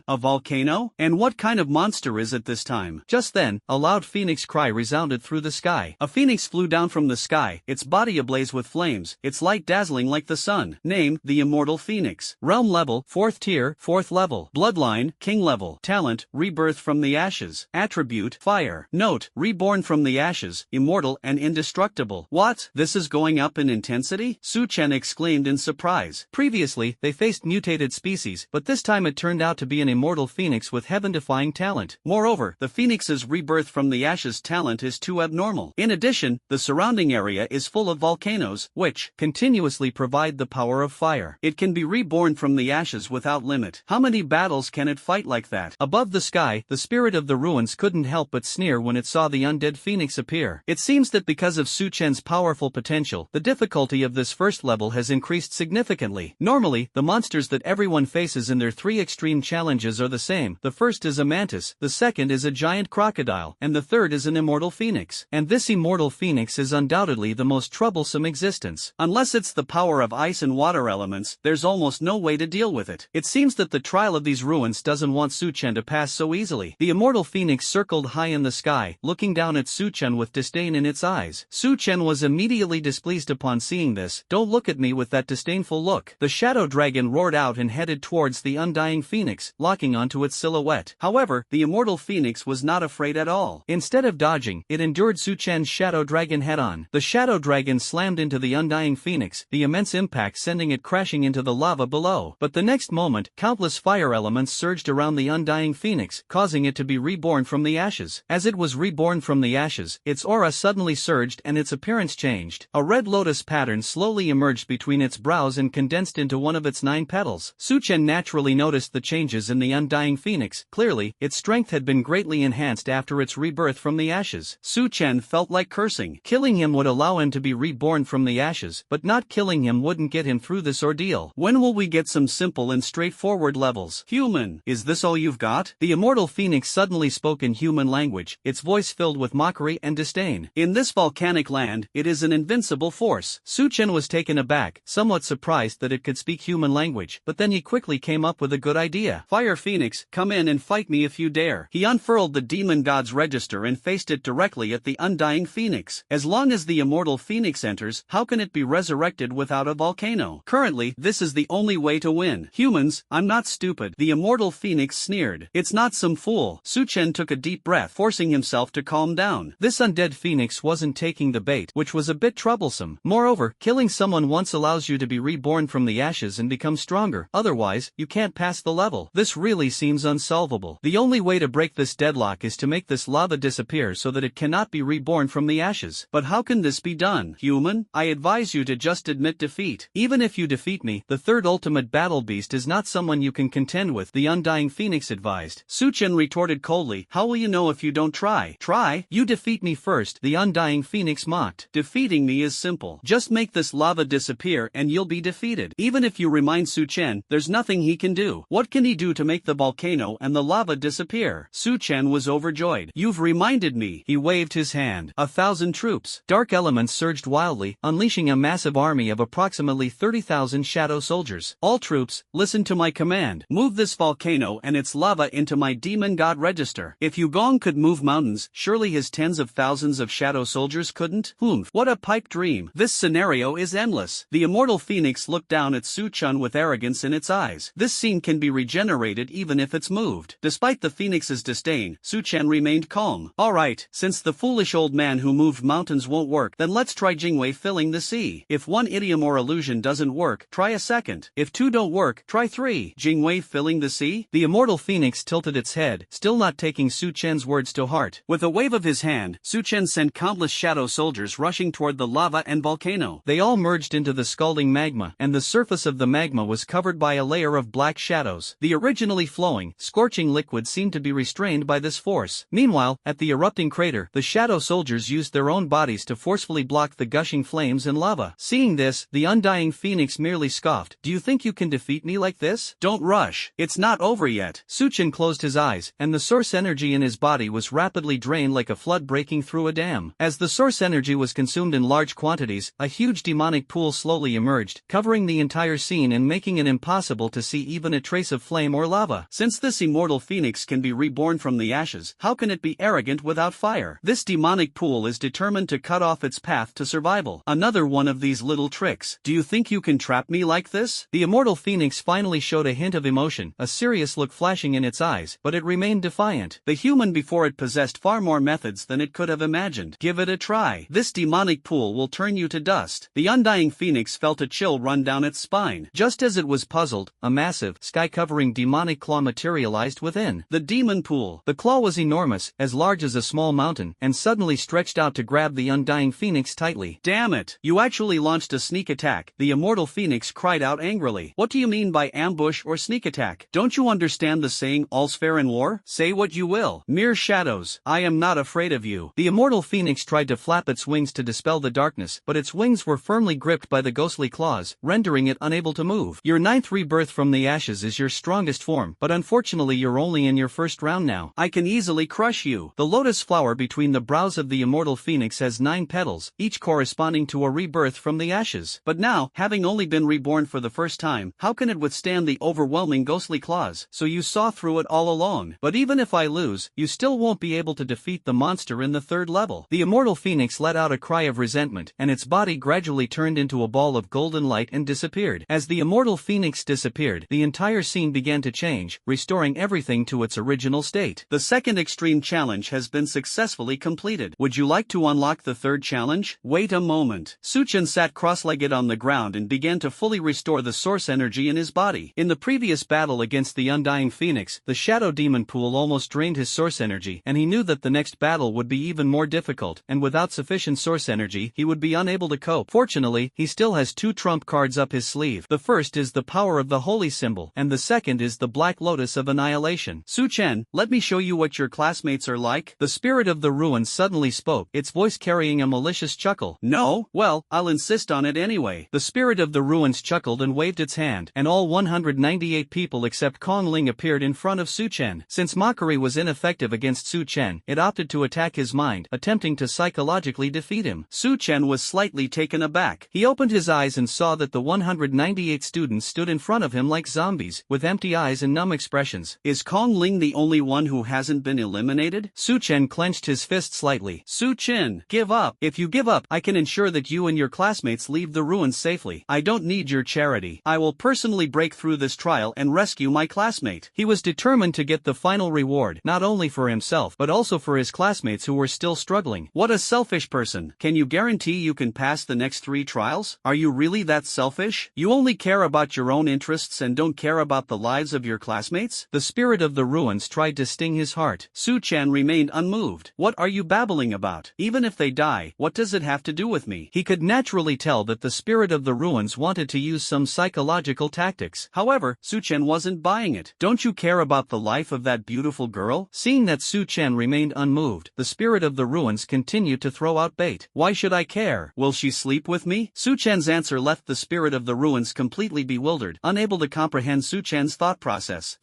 A volcano? And what kind of monster is it this time? Just then, a loud phoenix cry resounded through the sky. A phoenix flew down from the sky, its body ablaze with flames, its light dazzling like the sun. Name, the Immortal Phoenix. Realm level, 4th tier, 4th level. Bloodline, King level. Talent, rebirth from the ashes. Attribute, fire. Note, reborn from the ashes, immortal and indestructible. What? This is going up in intensity? Su Chen exclaimed in surprise. Previously, they faced mutated species, but this time it turned out to be an immortal phoenix with heaven-defying talent. Moreover, the phoenix's rebirth from the ashes talent is too abnormal. In addition, the surrounding area is full of volcanoes, which continuously provide the power of fire. It can be reborn from the ashes without limit. How many battles can it fight like that? Above the sky, the spirit of the ruins couldn't help but sneer when it saw the undead phoenix appear. It seems that because of Su Chen's powerful potential, the difficulty of this first level has increased significantly. Normally, the monsters that everyone faces in their 3 extreme challenges are the same. The first is a mantis, the second is a giant crocodile, and the third is an immortal phoenix. And this immortal phoenix is undoubtedly the most troublesome existence. Unless it's the power of ice and water elements, there's almost no way to deal with it. It seems that the trial of these ruins doesn't want Su Chen to pass so easily. The immortal phoenix circled high in the sky, looking down at Su Chen with disdain in its eyes. Su Chen was immediately displeased upon seeing this. Don't look at me with that disdainful look. The shadow dragon roared out and headed towards the undying phoenix, locking onto its silhouette. However, the immortal phoenix was not afraid at all. Instead of dodging, it endured Su Chen's shadow dragon head-on. The shadow dragon slammed into the undying phoenix, the immense impact sending it crashing into the lava below. But the next moment, countless fire elements surged around the undying phoenix, causing it to be reborn from the ashes. As it was reborn from the ashes, its aura suddenly surged and its appearance changed. A red lotus pattern slowly emerged between its brows and condensed into one of its 9 petals. Su Chen naturally noticed the changes in the undying phoenix. Clearly, its strength had been greatly enhanced after its rebirth from the ashes. Su Chen felt like cursing. Killing him would allow him to be reborn from the ashes, but not killing him wouldn't get him through this ordeal. When will we get some simple and straightforward levels? Human, is this all you've got? The immortal phoenix suddenly spoke in human language, its voice filled with mockery and disdain. In this volcanic land, it is an invincible force. Su Chen was taken aback, somewhat surprised that it could speak human language, but then he quickly came up with a good idea. Fire Phoenix, come in and fight me if you dare. He unfurled the demon god's register and faced it directly at the undying phoenix. As long as the immortal phoenix enters, how can it be resurrected without a volcano? Currently, this is the only way to win. Humans, I'm not stupid. The immortal phoenix sneered. It's not some fool. Su Chen took a deep breath, forcing himself to calm down. This undead phoenix wasn't taking the bait, which was a bit troublesome. Moreover, killing someone once allows you to be reborn from the ashes and become stronger. Otherwise, you can't pass the level. This really seems unsolvable. The only way to break this deadlock is to make this lava disappear so that it cannot be reborn from the ashes. But how can this be done? Human, I advise you to just admit defeat. Even if you defeat me, the third ultimate battle beast is not someone you can contend with, the undying phoenix advised. Su Chen retorted coldly, how will you know if you don't try? Try? You defeat me first, the undying phoenix mocked. Defeating me is simple. Just make this lava disappear and you'll be defeated. Even if you remind Su Chen, there's nothing he can do. What can he do to make the volcano and the lava disappear? Su Chen was overjoyed. You've reminded me. He waved his hand. 1,000 troops. Dark elements surged wildly, unleashing a massive army of approximately 30,000 shadow soldiers. All troops, listen to my command. Move this volcano and its lava into my demon god register. If Yugong could move mountains, surely his tens of thousands of shadow soldiers couldn't? What a pipe dream. This scenario is endless. The immortal phoenix looked down at Su Chun with arrogance in its eyes. This scene can be regenerated even if it's moved. Despite the phoenix's disdain, Su Chen remained calm. Alright, since the foolish old man who moved mountains won't work, then let's try Jingwei filling the sea. If one idiom or illusion doesn't work, try a second. If two don't work, try three. Jingwei filling the sea? The immortal phoenix tilted its head, still not taking Su Chen's words to heart. With a wave of his hand, Su Chen sent countless shadow soldiers rushing toward the lava and volcano. They all merged into the scalding magma, and the surface of the magma was covered by a layer of black shadows. The originally flowing, scorching liquid seemed to be restrained by this force. Meanwhile, at the erupting crater, the shadow soldiers used their own bodies to forcefully block the gushing flames and lava. Seeing this, the undying phoenix merely scoffed. Do you think you can defeat me like this? Don't rush. It's not over yet. Su Chen closed his eyes, and the source energy in his body was rapidly drained like a flood breaking through a dam. As the source energy was consumed in large quantities, a huge demonic pool slowly emerged, covering the entire scene and making it impossible to see even a trace of flame or lava. Since this immortal phoenix can be reborn from the ashes, how can it be arrogant without fire? This demonic pool is determined to cut off its path to survival. Another one of these little tricks. Do you think you can trap me like this? The immortal phoenix finally showed a hint of emotion, a serious look flashing in its eyes, but it remained defiant. The human before it possessed far more methods than it could have imagined. Give it a try. This demonic pool will turn you to dust. The undying phoenix felt a chill run down its spine. Just as it was puzzled, a massive, sky-covering demonic claw materialized within the demon pool. The claw was enormous, as large as a small mountain, and suddenly stretched out to grab the undying phoenix tightly. Damn it! You actually launched a sneak attack. The immortal phoenix cried out angrily. What do you mean by ambush or sneak attack? Don't you understand the saying, all's fair in war? Say what you will. Mere shadows. I am not afraid of you. The immortal phoenix tried to flap its wings to dispel the darkness, but its wings were firmly gripped by the ghostly claws, rendering it unable to move. Your ninth rebirth from the ashes is your strongest form, but unfortunately you're only in your first round now. I can easily crush you. The lotus flower between the brows of the immortal phoenix has 9 petals, each corresponding to a rebirth from the ashes. But now, having only been reborn for the first time, how can it withstand the overwhelming ghostly claws? So you saw through it all along. But even if I lose, you still won't be able to defeat the monster in the 3rd level. The immortal phoenix let out a cry of resentment, and its body gradually turned into a ball of golden light and disappeared. As the immortal phoenix disappeared, the entire scene began to change, restoring everything to its original state. The second extreme challenge has been successfully completed. Would you like to unlock the 3rd challenge? Wait a moment. Su Chen sat cross-legged on the ground and began to fully restore the source energy in his body. In the previous battle against the undying phoenix, the shadow demon pool almost drained his source energy, and he knew that the next battle would be even more difficult, and without sufficient source energy, he would be unable to cope. Fortunately, he still has 2 trump cards up his sleeve. The first is the power of the holy symbol, and the second is the black lotus of annihilation. Su Chen, let me show you what your classmates are like. The spirit of the ruins suddenly spoke, its voice carrying a malicious chuckle. No? Well, I'll insist on it anyway. The spirit of the ruins chuckled and waved its hand, and all 198 people except Kong Ling appeared in front of Su Chen. Since mockery was ineffective against Su Chen, it opted to attack his mind, attempting to psychologically defeat him. Su Chen was slightly taken aback. He opened his eyes and saw that the 198 students stood in front of him like zombies, with empty eyes and numb expressions. Is Kong Ling the only one who hasn't been eliminated? Su Chen clenched his fist slightly. Su Chen, give up. If you give up, I can ensure that you and your classmates leave the ruins safely. I don't need your charity. I will personally break through this trial and rescue my classmate. He was determined to get the final reward, not only for himself but also for his classmates who were still struggling. What a selfish person. Can you guarantee you can pass the next 3 trials? Are you really that selfish? You only care about your own interests and don't care about the lives of your classmates? The spirit of the ruins tried to sting his heart. Su Chen remained unmoved. What are you babbling about? Even if they die, what does it have to do with me? He could naturally tell that the spirit of the ruins wanted to use some psychological tactics. However, Su Chen wasn't buying it. Don't you care about the life of that beautiful girl? Seeing that Su Chen remained unmoved, the spirit of the ruins continued to throw out bait. Why should I care? Will she sleep with me? Su Chen's answer left the spirit of the ruins completely bewildered, unable to comprehend Su Chen's thought process.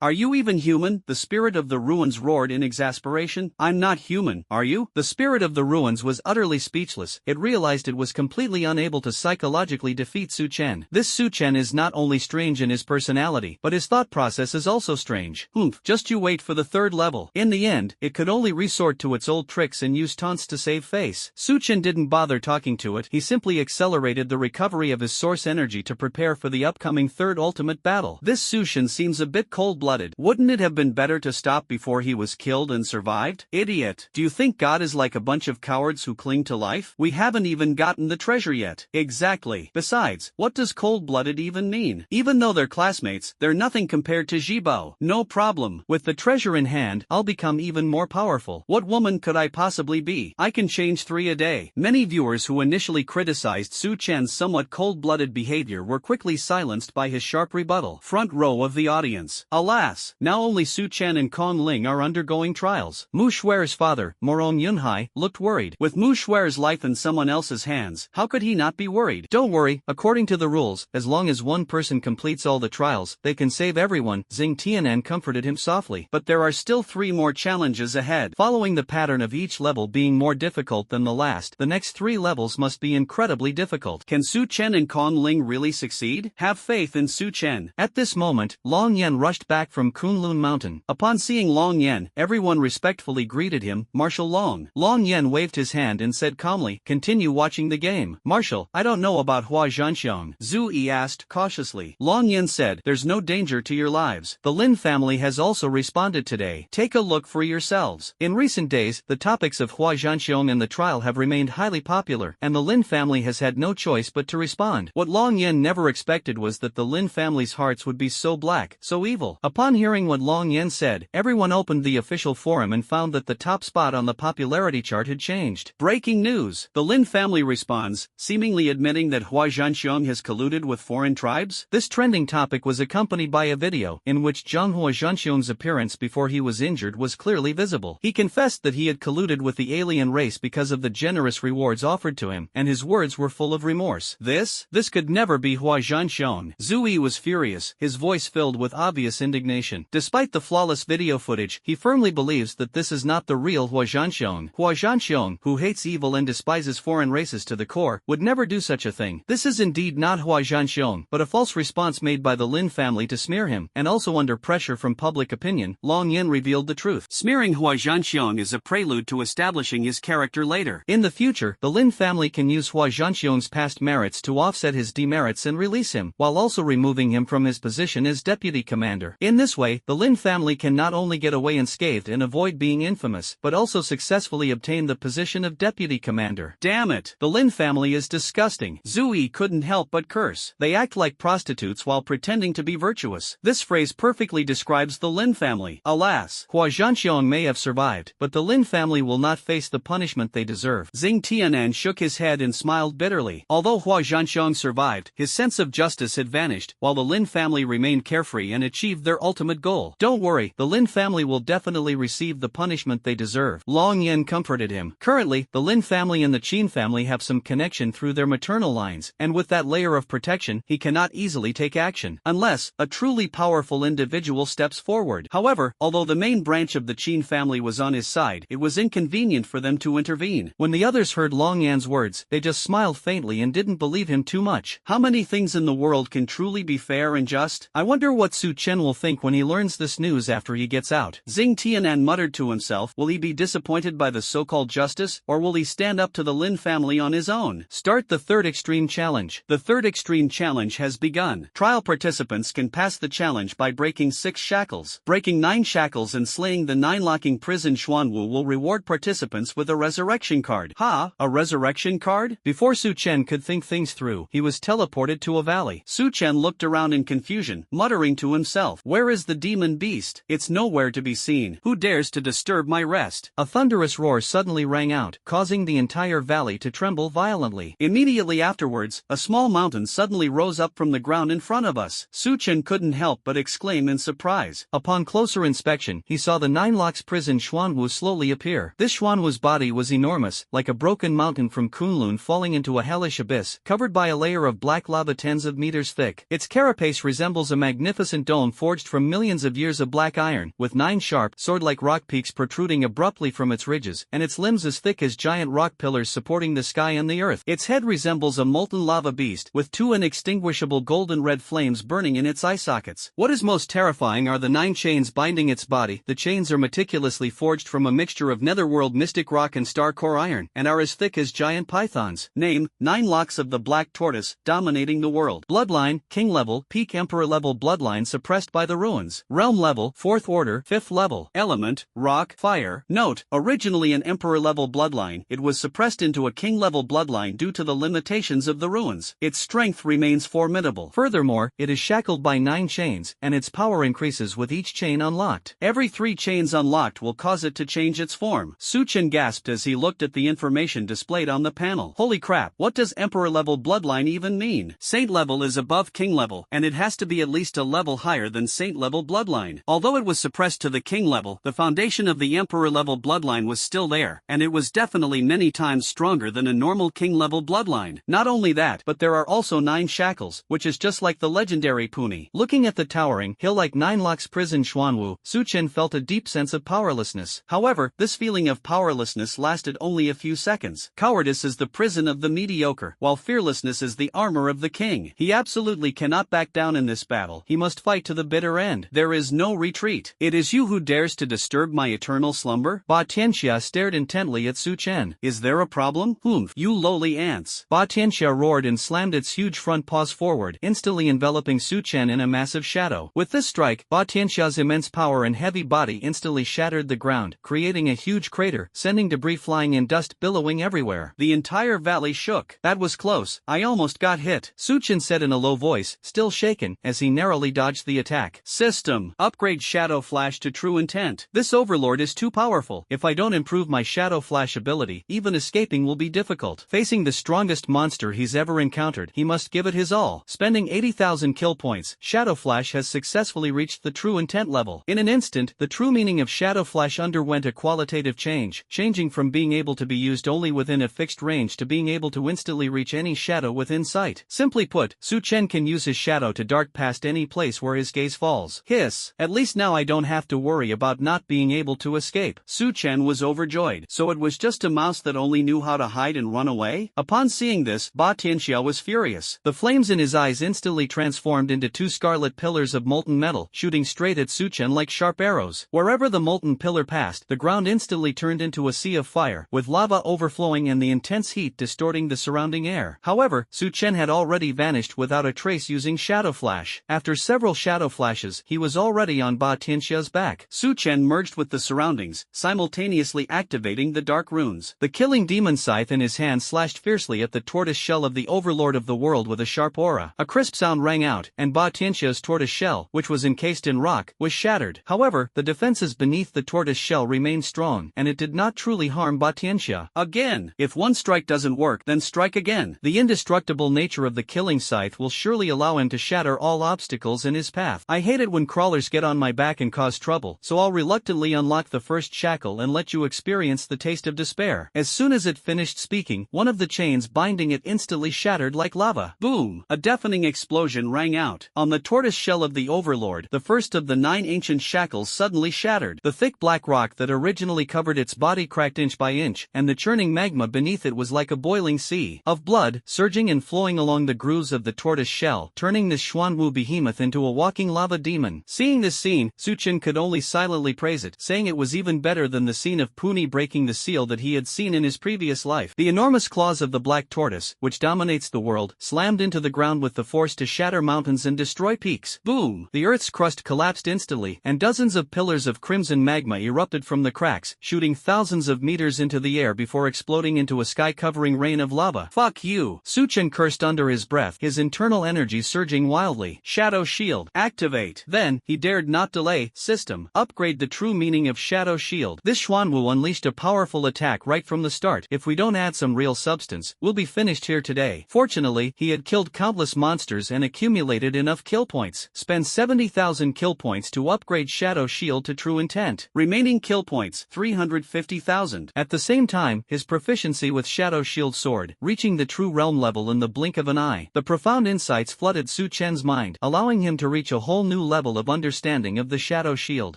Are you even human? The spirit of the ruins roared in exasperation. I'm not human, are you? The spirit of the ruins was utterly speechless. It realized it was completely unable to psychologically defeat Su Chen. This Su Chen is not only strange in his personality, but his thought process process is also strange. Just you wait for the third level. In the end, it could only resort to its old tricks and use taunts to save face. Suchen didn't bother talking to it, he simply accelerated the recovery of his source energy to prepare for the upcoming third ultimate battle. This Suchen seems a bit cold-blooded. Wouldn't it have been better to stop before he was killed and survived? Idiot. Do you think God is like a bunch of cowards who cling to life? We haven't even gotten the treasure yet. Exactly. Besides, what does cold-blooded even mean? Even though they're classmates, they're nothing compared to Jibo. No problem. With the treasure in hand, I'll become even more powerful. What woman could I possibly be? I can change 3 a day. Many viewers who initially criticized Su Chen's somewhat cold-blooded behavior were quickly silenced by his sharp rebuttal. Front row of the audience. Alas, now only Su Chen and Kong Ling are undergoing trials. Mu Shuer's father, Morong Yunhai, looked worried. With Mu Shuer's life in someone else's hands, how could he not be worried? Don't worry, according to the rules, as long as one person completes all the trials, they can save everyone, Xing Tianan comforted him softly. But there are still 3 more challenges ahead. Following the pattern of each level being more difficult than the last, the next 3 levels must be incredibly difficult. Can Su Chen and Kong Ling really succeed? Have faith in Su Chen. At this moment, Long Yan rushed back from Kunlun Mountain. Upon seeing Long Yan, everyone respectfully greeted him, Marshal Long. Long Yan waved his hand and said calmly, "Continue watching the game." "Marshal, I don't know about Hua Zhanxiong," Zhu Yi asked cautiously. Long Yan said, "There's no danger to your lives. The Lin family has also responded today. Take a look for yourselves." In recent days, the topics of Hua Zhanxiong and the trial have remained highly popular, and the Lin family has had no choice but to respond. What Long Yan never expected was that the Lin family's hearts would be so black, so evil. Upon hearing what Long Yan said, everyone opened the official forum and found that the top spot on the popularity chart had changed. Breaking news! The Lin family responds, seemingly admitting that Hua Zhanxiong has colluded with foreign tribes. This trending topic was accompanied by a video, in which Zhang Hua Zhanxiong's appearance before he was injured was clearly visible. He confessed that he had colluded with the alien race because of the generous rewards offered to him, and his words were full of remorse. This could never be Hua Zhanxiong. Zhu Yi was furious, his voice filled with obvious indignation. Despite the flawless video footage, he firmly believes that this is not the real Hua Zhanxiong. Hua Zhanxiong, who hates evil and despises foreign races to the core, would never do such a thing. This is indeed not Hua Zhanxiong, but a false response made by the Lin family to smear him, and also under pressure from public opinion, Long Yin revealed the truth. Smearing Hua Zhanxiong is a prelude to establishing his character later. In the future, the Lin family can use Hua Zhanxiong's past merits to offset his demerits and release him, while also removing him from his position as deputy commander. In this way, the Lin family can not only get away unscathed and avoid being infamous, but also successfully obtain the position of deputy commander. Damn it! The Lin family is disgusting. Zhu Yi couldn't help but curse. They act like prostitutes while pretending to be virtuous. This phrase perfectly describes the Lin family. Alas, Hua Zhanxiong may have survived, but the Lin family will not face the punishment they deserve. Xing Tianan shook his head and smiled bitterly. Although Hua Zhanxiong survived, his sense of justice had vanished, while the Lin family remained carefree and achieved their ultimate goal. Don't worry, the Lin family will definitely receive the punishment they deserve. Long Yin comforted him. Currently, the Lin family and the Qin family have some connection through their maternal lines, and with that layer of protection, he cannot easily take action, unless a truly powerful individual steps forward. However, although the main branch of the Qin family was on his side, it was inconvenient for them to intervene. When the others heard Long Yan's words, they just smiled faintly and didn't believe him too much. How many things in the world can truly be fair and just? I wonder what Su Chen will think when he learns this news after he gets out. Xing Tianan muttered to himself, will he be disappointed by the so-called justice, or will he stand up to the Lin family on his own? Start the third extreme challenge. The third extreme challenge has begun. Trial participants can pass the challenge by breaking 6 shackles. Breaking 9 shackles and slaying the 9-locking prison Xuanwu will reward participants with a resurrection card. Ha! A resurrection card? Before Su Chen could think things through, he was teleported to a valley. Su Chen looked around in confusion, muttering to himself, where is the demon beast? It's nowhere to be seen. Who dares to disturb my rest? A thunderous roar suddenly rang out, causing the entire valley to tremble violently. Immediately afterwards, a small mountain suddenly rose up from the ground in front of us. Su Chen couldn't help but exclaim in surprise. Upon closer inspection, he saw the 9-locks prison Xuanwu slowly appear. This Xuanwu's body was enormous, like a broken mountain from Kunlun falling into a hellish abyss, covered by a layer of black lava tens of meters thick. Its carapace resembles a magnificent dome forged from millions of years of black iron, with 9 sharp, sword-like rock peaks protruding abruptly from its ridges, and its limbs as thick as giant rock pillars supporting the sky and the earth. Its head resembles a molten lava beast, with 2 inextinguishable golden red flames burning in its eye sockets. What is most terrifying are the 9 chains binding its body. The chains are meticulously forged from a mixture of netherworld mystic rock and star core iron, and are as thick as giant pythons. Name: 9 locks of the Black Tortoise, dominating the world. Bloodline: King level, peak Emperor level bloodline suppressed by the ruins. Realm level, 4th order, 5th level. Element: rock, fire. Note: originally an Emperor level bloodline, it was suppressed into a King level bloodline due to the limitations of the ruins. Its strength remains formidable. Furthermore, it is shackled by 9 chains, and its power increases with each chain unlocked. Every 3 chains unlocked will cause it to change its form. Su Chen gasped as he looked at the information displayed on the panel. Holy crap, what does Emperor level bloodline even mean? Saint level is above King level, and it has to be at least a level higher than Saint level bloodline. Although it was suppressed to the King level, the foundation of the Emperor level bloodline was still there, and it was definitely many times stronger than a normal King level bloodline. Not only that, but there are also 9 shackles, which is just like the legendary Puni. Looking at the towering, hill-like 9 locks prison Xuanwu, Su Chen felt a deep sense of powerlessness. However, this feeling of powerlessness lasted only a few seconds. Cowardice is the prison of the mediocre, while fearlessness is the armor of the king. He absolutely cannot back down in this battle. He must fight to the bitter end. There is no retreat. It is you who dares to disturb my eternal slumber? Ba Tianxia stared intently at Su Chen. Is there a problem? Humph, you lowly ants. Ba Tianxia roared and slammed its huge front paws forward, instantly enveloping Su Chen in a massive shadow. With this strike, Ba Tianxia's immense power and heavy body instantly shattered the ground, creating a huge crater, sending debris flying and dust billowing everywhere. The entire valley shook. That was close. I almost got hit, Su Chen said in a low voice, still shaken, as he narrowly dodged the attack. System: upgrade Shadow Flash to True Intent. This overlord is too powerful. If I don't improve my Shadow Flash ability, even escaping will be difficult. Facing the strongest monster he's ever encountered, he must give it his all. Spending 80,000 kill points, Shadow Flash has successfully reached the True Intent level. In an instant, the true meaning of Shadow Flash underwent a qualitative change, changing from being able to be used only within a fixed range to being able to instantly reach any shadow within sight. Simply put, Su Chen can use his shadow to dart past any place where his gaze falls. Hiss. At least now I don't have to worry about not being able to escape. Su Chen was overjoyed. So it was just a mouse that only knew how to hide and run away? Upon seeing this, Ba Tianxia was furious. The flames in his eyes instantly transformed into 2 scarlet pillars of molten metal, shooting straight at Su Chen like sharp arrows. Wherever the molten pillar passed, the ground instantly turned into a sea of fire, with lava overflowing and the intense heat distorting the surrounding air. However, Su Chen had already vanished without a trace using Shadow Flash. After several Shadow Flashes, he was already on Ba Tianxia's back. Su Chen merged with the surroundings, simultaneously activating the dark runes. The killing demon scythe in his hand slashed fiercely at the tortoise shell of the overlord of the world with a sharp aura. A crisp sound rang out, and Ba Tianxia's tortoise shell, which was encased in rock, was shattered. However, the defenses beneath the tortoise shell remained strong, and it did not truly harm Ba Tianxia. Again! If one strike doesn't work, then strike again. The indestructible nature of the killing scythe will surely allow him to shatter all obstacles in his path. I hate it when crawlers get on my back and cause trouble, so I'll reluctantly unlock the first shackle and let you experience the taste of despair. As soon as it finished speaking, one of the chains binding it instantly shattered like lava. Boom! A deafening explosion rang out. On the tortoise shell of the overlord, the first of the 9 ancient shackles suddenly shattered. The thick black rock that originally covered its body cracked inch by inch, and the churning magma beneath it was like a boiling sea of blood, surging and flowing along the grooves of the tortoise shell, turning this Xuanwu behemoth into a walking lava demon. Seeing this scene, Su Chen could only silently praise it, saying it was even better than the scene of Puni breaking the seal that he had seen in his previous life. The enormous claws of the black tortoise, which dominates the world, slammed into the ground with the force to shatter mountains and destroy peaks. Boom! The earth's crust collapsed instantly, and dozens of pillars of crimson magma erupted from the cracks, shooting thousands of meters into the air before exploding into a sky-covering rain of lava. Fuck you! Su Chen cursed under his breath, his internal energy surging wildly. Shadow Shield. Activate. Then, he dared not delay. System. Upgrade the true meaning of Shadow Shield. This Xuanwu unleashed a powerful attack right from the start. If we don't add some real substance, we'll be finished here today. Fortunately, he had killed countless monsters and accumulated enough kill points. Spend 70,000 kill points to upgrade Shadow Shield to True Intent. Remaining kill points, 350,000. At the same time, his proficiency with Shadow Shield Sword, reaching the true realm level in the blink of an eye. The profound insights flooded Su Chen's mind, allowing him to reach a whole new level of understanding of the Shadow Shield.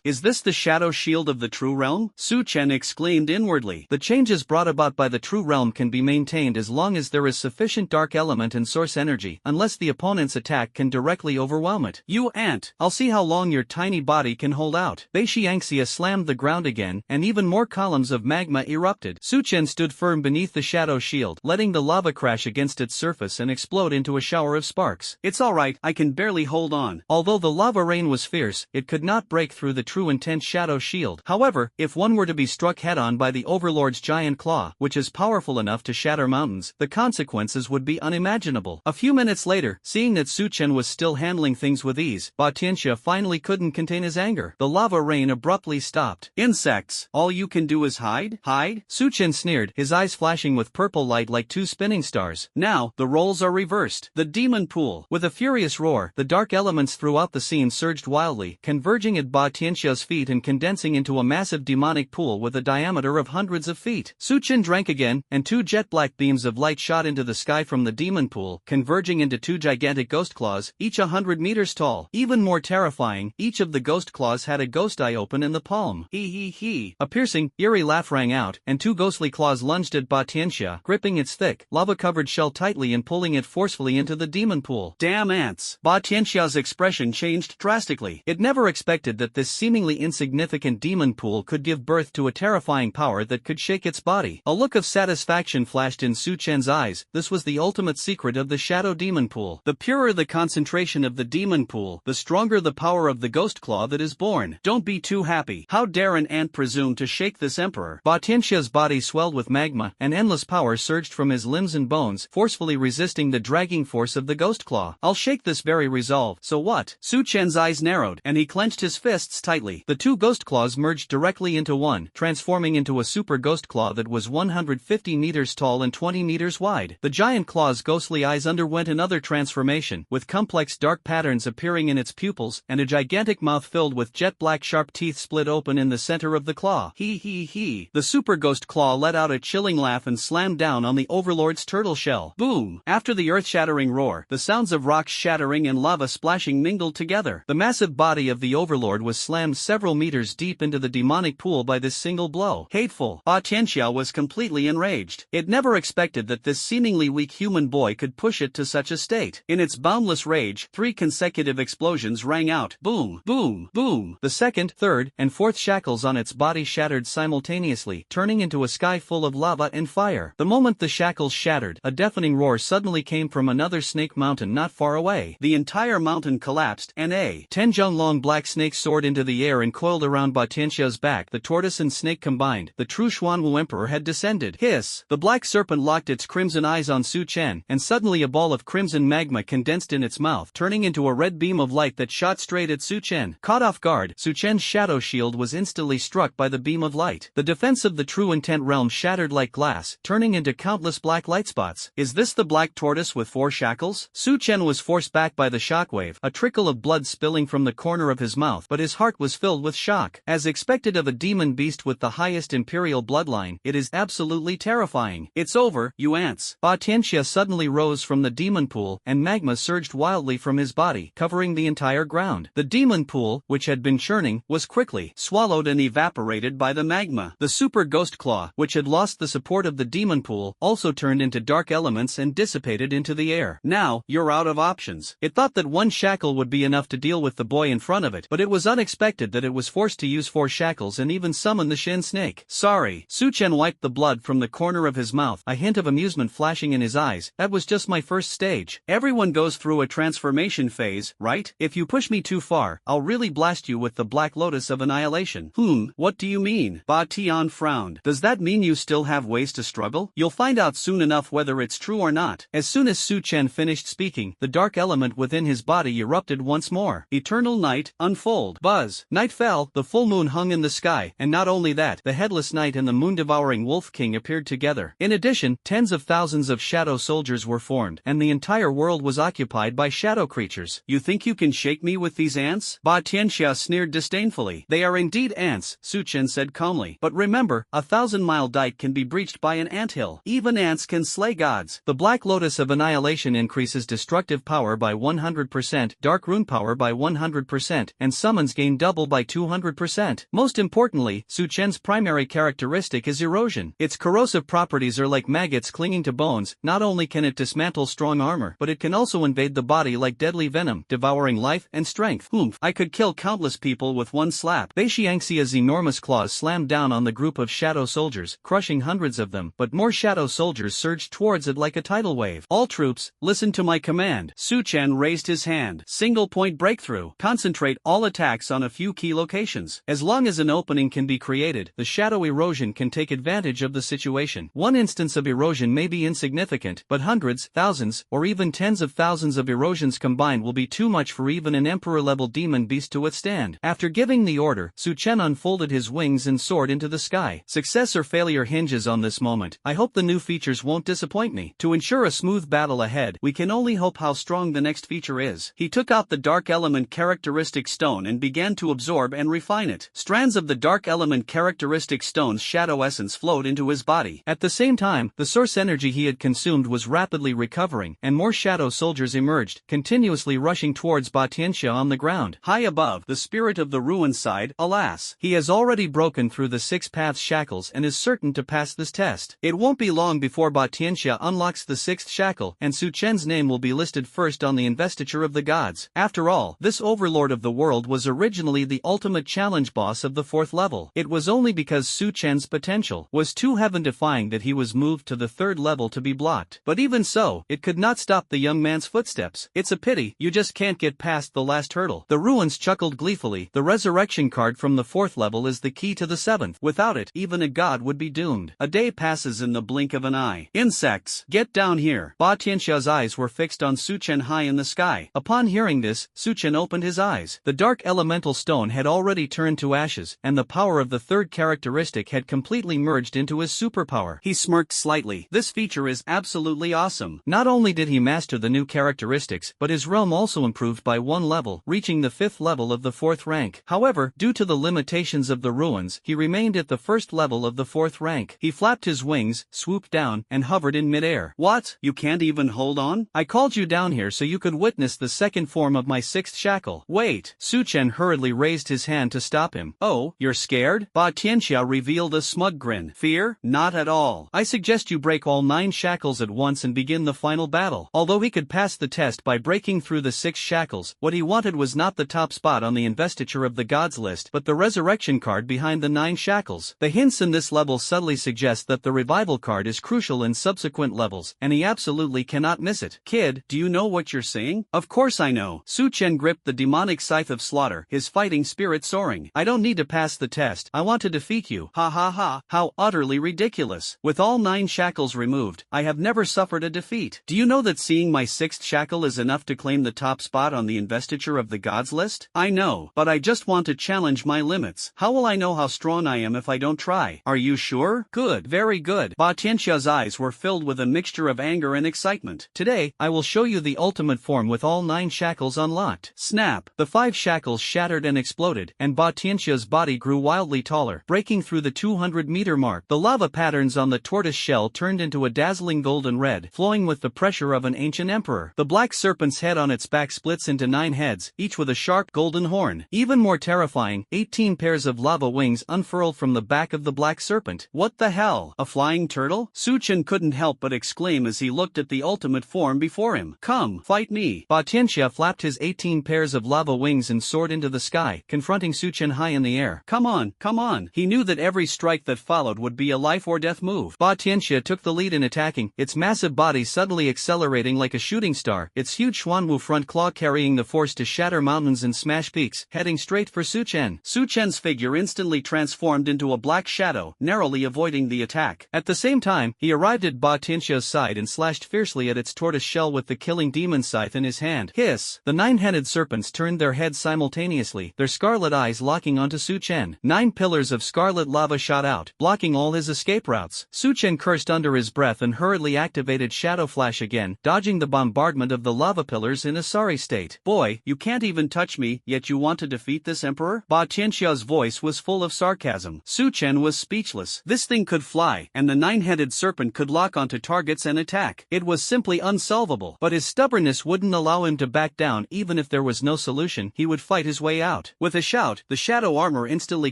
Is this the Shadow Shield of the true realm? Su Chen exclaimed inwardly. The changes brought about by the true realm can be maintained as long as there is sufficient dark element and source energy, unless the opponent's attack can directly overwhelm it. You ant! I'll see how long your tiny body can hold out. Beixiangxia slammed the ground again, and even more columns of magma erupted. Su Chen stood firm beneath the shadow shield, letting the lava crash against its surface and explode into a shower of sparks. It's alright, I can barely hold on. Although the lava rain was fierce, it could not break through the true intense shadow shield. However, if one were to be struck head-on by the Overlord's giant claw, which is powerful enough to shatter mountains, the consequences would be unimaginable. A few minutes later, seeing that Su Chen was still handling things with ease, Ba Tianxia finally couldn't contain his anger. The lava rain abruptly stopped. Insects! All you can do is hide? Hide? Su Chen sneered, his eyes flashing with purple light like two spinning stars. Now, the roles are reversed. The demon pool. With a furious roar, the dark elements throughout the scene surged wildly, converging at Ba Tianxia's feet and condensing into a massive demonic pool with a diameter of hundreds of feet. Su Chen drank again, and two jet-black beams of light shot into the sky from the demon pool, converging into two gigantic ghost claws, each 100 meters tall. Even more terrifying, each of the ghost claws had a ghost eye open in the palm. He. A piercing, eerie laugh rang out, and two ghostly claws lunged at Ba Tianxia, gripping its thick, lava-covered shell tightly and pulling it forcefully into the demon pool. Damn ants! Ba Tianxia's expression changed drastically. It never expected that this seemingly insignificant demon pool could give birth to a terrifying power that could shake its body. A look of satisfaction flashed in Su Chen's eyes. This was the ultimate secret of the shadow demon pool. The purer the concentration of the demon pool, the stronger the power of the ghost claw that is born. Don't be too happy. How dare an ant presume to shake this emperor? Ba Tianxia's body swelled with magma, and endless power surged from his limbs and bones, forcefully resisting the dragging force of the ghost claw. I'll shake this very resolve. So what? Su Chen's eyes narrowed, and he clenched his fists tightly. The two ghost claws merged directly into one, transforming into a super ghost claw that was 150 meters tall and 20 meters wide. The giant claw's ghostly eyes underwent another transformation, with complex dark patterns appearing in its pupils, and a gigantic mouth filled with jet-black sharp teeth split open in the center of the claw. He. The super ghost claw let out a chilling laugh and slammed down on the Overlord's turtle shell. Boom! After the earth-shattering roar, the sounds of rocks shattering and lava splashing mingled together. The massive body of the Overlord was slammed several meters deep into the demonic pool by this single blow. Hateful! Ba Tianxia was completely enraged. It never expected that this seemingly weak human boy could push it to such a state. In its boundless rage, 3 consecutive explosions rang out. Boom! Boom! Boom! The second, third, and fourth shackles on its body shattered simultaneously, turning into a sky full of lava and fire. The moment the shackles shattered, a deafening roar suddenly came from another snake mountain not far away. The entire mountain collapsed, and a 10-jung-long black snake soared into the air and coiled around Ba Tianxia's back. The tortoise and snake combined. The true Xuanwu Emperor had descended. Hiss! The black serpent locked its crimson eyes on Su Chen, and suddenly a ball of crimson magma condensed in its mouth, turning into a red beam of light that shot straight at Su Chen. Caught off guard, Su Chen's shadow shield was instantly struck by the beam of light. The defense of the true intent realm shattered like glass, turning into countless black light spots. Is this the black tortoise with 4 shackles? Su Chen was forced back by the shockwave, a trickle of blood spilling from the corner of his mouth, but his heart was filled with shock. As expected of a demon beast with the highest imperial bloodline, it is absolutely terrifying. It's over, you ants! Ba Tianxia suddenly rose from the demon pool, and magma surged wildly from his body, covering the entire ground. The demon pool, which had been churning, was quickly swallowed and evaporated by the magma. The super ghost claw, which had lost the support of the demon pool, also turned into dark elements and dissipated into the air. Now, you're out of options. It thought that 1 shackle would be enough to deal with the boy in front of it, but it was unexpected that it was forced to use 4 shackles and even summon the Shin snake. Sorry. Su Chen wiped the blood from the corner of his mouth, a hint of amusement flashing in his eyes. That was just my first stage. Everyone goes through a transformation phase, right? If you push me too far, I'll really blast you with the Black Lotus of Annihilation. What do you mean? Ba Tian frowned. Does that mean you still have ways to struggle? You'll find out soon enough whether it's true or not. As soon as Su Chen finished speaking, the dark element within his body erupted once more. Eternal night, unfold. Buzz. Night fell, the full moon hung in the sky, and not only that, the headless knight and the moon-devouring wolf king appeared together. In addition, tens of thousands of shadow soldiers were formed, and the entire world was occupied by shadow creatures. You think you can shake me with these ants? Ba Tianxia sneered disdainfully. They are indeed ants, Su Chen said calmly. But remember, a 1,000-mile dike can be breached by an anthill. Even ants can slay gods. The Black Lotus of Annihilation increases destructive power by 100%, dark rune power by 100%, and summons gain double by 200%. Most importantly, Su Chen's primary characteristic is erosion. Its corrosive properties are like maggots clinging to bones. Not only can it dismantle strong armor, but it can also invade the body like deadly venom, devouring devouring life and strength. Oomph, I could kill countless people with one slap. Bei Xiangxia's enormous claws slammed down on the group of shadow soldiers, crushing hundreds of them, but more shadow soldiers surged towards it like a tidal wave. All troops, listen to my command. Su Chen raised his hand. Single point breakthrough. Concentrate all attacks on a few key locations. As long as an opening can be created, the shadow erosion can take advantage of the situation. One instance of erosion may be insignificant, but hundreds, thousands, or even tens of thousands of erosions combined will be too much for even an emperor-level demon beast to withstand. After giving the order, Su Chen unfolded his wings and soared into the sky. Success or failure hinges on this moment. I hope the new features won't disappoint me. To ensure a smooth battle ahead, we can only hope how strong the next feature is. He took out the dark element characteristic stone and began to absorb and refine it. Strands of the dark element characteristic stone's shadow essence flowed into his body. At the same time, the source energy he had consumed was rapidly recovering, and more shadow soldiers emerged, continuously rushing towards Ba Tianxia on the ground. High above, the spirit of the ruin sighed, alas. He has already broken through the six paths shackles and is certain to pass this test. It won't be long before Ba Tianxia unlocks the sixth shackle, and Su Chen's name will be listed first on the investiture of the gods. After all, this overlord of the world was originally the ultimate challenge boss of the fourth level. It was only because Su Chen's potential was too heaven-defying that he was moved to the third level to be blocked. But even so, it could not stop the young man's footsteps. It's a pity, you just can't get past the last hurdle. The ruins chuckled gleefully. The resurrection card from the fourth level is the key to the seventh. Without it, even a god would be doomed. A day passes in the blink of an eye. Insects, get down here. Ba Tianxia's eyes were fixed on Su Chen high in the sky. Upon hearing this, Su Chen opened his eyes. The dark elemental stone had already turned to ashes, and the power of the third characteristic had completely merged into his superpower. He smirked slightly. This feature is absolutely awesome. Not only did he master the new characteristics, but his realm also improved by one level, reaching the fifth level of the fourth rank. However, due to the limitations of the ruins, he remained at the first level of the fourth rank. He flapped his wings, swooped down, and hovered in midair. What? You can't even hold on? I called you down here so you could witness the second form of my sixth shackle. Wait. Su Chen hurriedly raised his hand to stop him. Oh, you're scared? Ba Tianxia revealed a smug grin. Fear? Not at all. I suggest you break all 9 shackles at once and begin the final battle. Although he could pass the test by breaking through the 6 shackles, what he wanted was not the top spot on the investiture of the gods list, but the resurrection card behind the 9 shackles. The hints in this level subtly suggest that the revival card is crucial in subsequent levels, and he absolutely cannot miss it. Kid, do you know what you're saying? Of course I know. Su Chen gripped the demonic scythe of slaughter, his fighting spirit soaring. I don't need to pass the test. I want to defeat you. Ha ha ha. How utterly ridiculous. With all 9 shackles removed, I have never suffered a defeat. Do you know that seeing my 6th shackle is enough to claim the top spot on the investiture of the gods list? I know, but I just want to challenge my limits. How will I know how strong I am if I don't try? Are you sure? Good, very good. Ba Tianxia's eyes were filled with a mixture of anger and excitement. Today, I will show you the ultimate form with all 9 shackles unlocked. Snap! The 5 shackles shattered and exploded, and Ba Tianxia's body grew wildly taller, breaking through the 200-meter mark. The lava patterns on the tortoise shell turned into a dazzling golden red, flowing with the pressure of an ancient emperor. The black serpent's head on its back splits into 9 heads, each with a sharp golden horn. Even more terrifying, 18 pairs of lava wings unfurled from the back of the black serpent. What the hell? A flying turtle? Su Chen couldn't help but exclaim as he looked at the ultimate form before him. Come, fight me. Ba Tianxia flapped his 18 pairs of lava wings and soared into the sky, confronting Su Chen high in the air. Come on, come on. He knew that every strike that followed would be a life or death move. Ba Tianxia took the lead in attacking, its massive body suddenly accelerating like a shooting star, its huge Xuanwu front claw carrying the force to shatter mountains and smash peaks, heading straight for Su Chen. Su Chen's figure instantly transformed into a black shadow, narrowly avoiding the attack. At the same time, he arrived at Ba Tianxia's side and slashed fiercely at its tortoise shell with the killing demon scythe in his hand. Hiss! The 9-headed serpents turned their heads simultaneously, their scarlet eyes locking onto Su Chen. 9 pillars of scarlet lava shot out, blocking all his escape routes. Su Chen cursed under his breath and hurriedly activated Shadow Flash again, dodging the bombardment of the lava pillars in a sorry state. Boy, you can't even touch me, yet you want to defeat this emperor? Ba Tianxia's voice was full of sarcasm. Su Chen was speechless. This thing could fly, and the 9-headed serpent could lock onto targets and attack. It was simply unsolvable, but his stubbornness wouldn't allow him to back down. Even if there was no solution, he would fight his way out. With a shout, the shadow armor instantly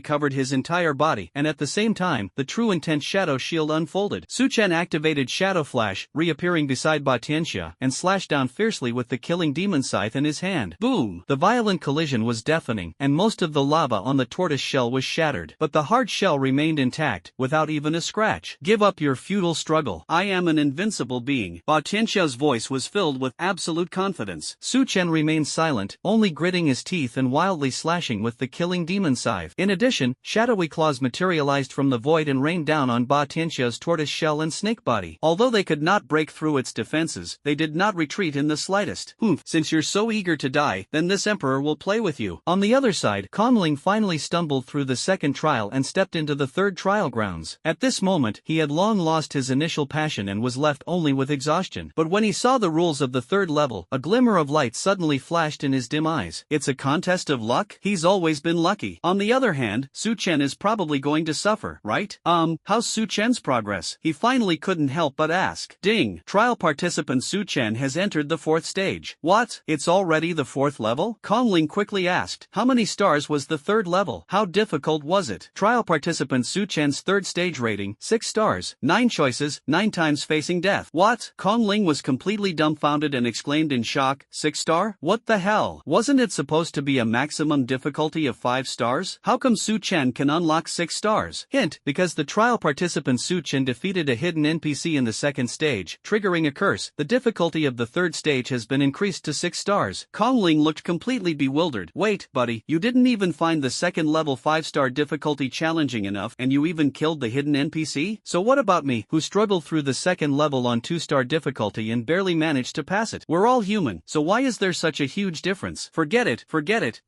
covered his entire body, and at the same time, the true intense shadow shield unfolded. Su Chen activated Shadow Flash, reappearing beside Ba Tianxia, and slashed down fiercely with the killing demon scythe scythe in his hand. Boom! The violent collision was deafening, and most of the lava on the tortoise shell was shattered. But the hard shell remained intact, without even a scratch. Give up your futile struggle. I am an invincible being. Ba Tianxiao's voice was filled with absolute confidence. Su Chen remained silent, only gritting his teeth and wildly slashing with the killing demon scythe. In addition, shadowy claws materialized from the void and rained down on Ba Tianxiao's tortoise shell and snake body. Although they could not break through its defenses, they did not retreat in the slightest. Since you're so eager to die, then this emperor will play with you. On the other side, Kongling finally stumbled through the second trial and stepped into the third trial grounds. At this moment, he had long lost his initial passion and was left only with exhaustion. But when he saw the rules of the third level, a glimmer of light suddenly flashed in his dim eyes. It's a contest of luck? He's always been lucky. On the other hand, Su Chen is probably going to suffer, right? How's Su Chen's progress? He finally couldn't help but ask. Ding! Trial participant Su Chen has entered the fourth stage. What? It's already the fourth level? Kongling quickly asked. How many stars was the third level? How difficult was it? Trial participant Su Chen's third stage rating, 6 stars, 9 choices, 9 times facing death. What? Kongling was completely dumbfounded and exclaimed in shock, 6 star? What the hell? Wasn't it supposed to be a maximum difficulty of 5 stars? How come Su Chen can unlock 6 stars? Hint, because the trial participant Su Chen defeated a hidden NPC in the second stage, triggering a curse. The difficulty of the third stage has been increased to 6 stars. Kongling looked completely bewildered. Wait, buddy, you didn't even find the second level 5-star difficulty challenging enough and you even killed the hidden NPC? So what about me, who struggled through the second level on 2-star difficulty and barely managed to pass it? We're all human, so why is there such a huge difference? Forget it,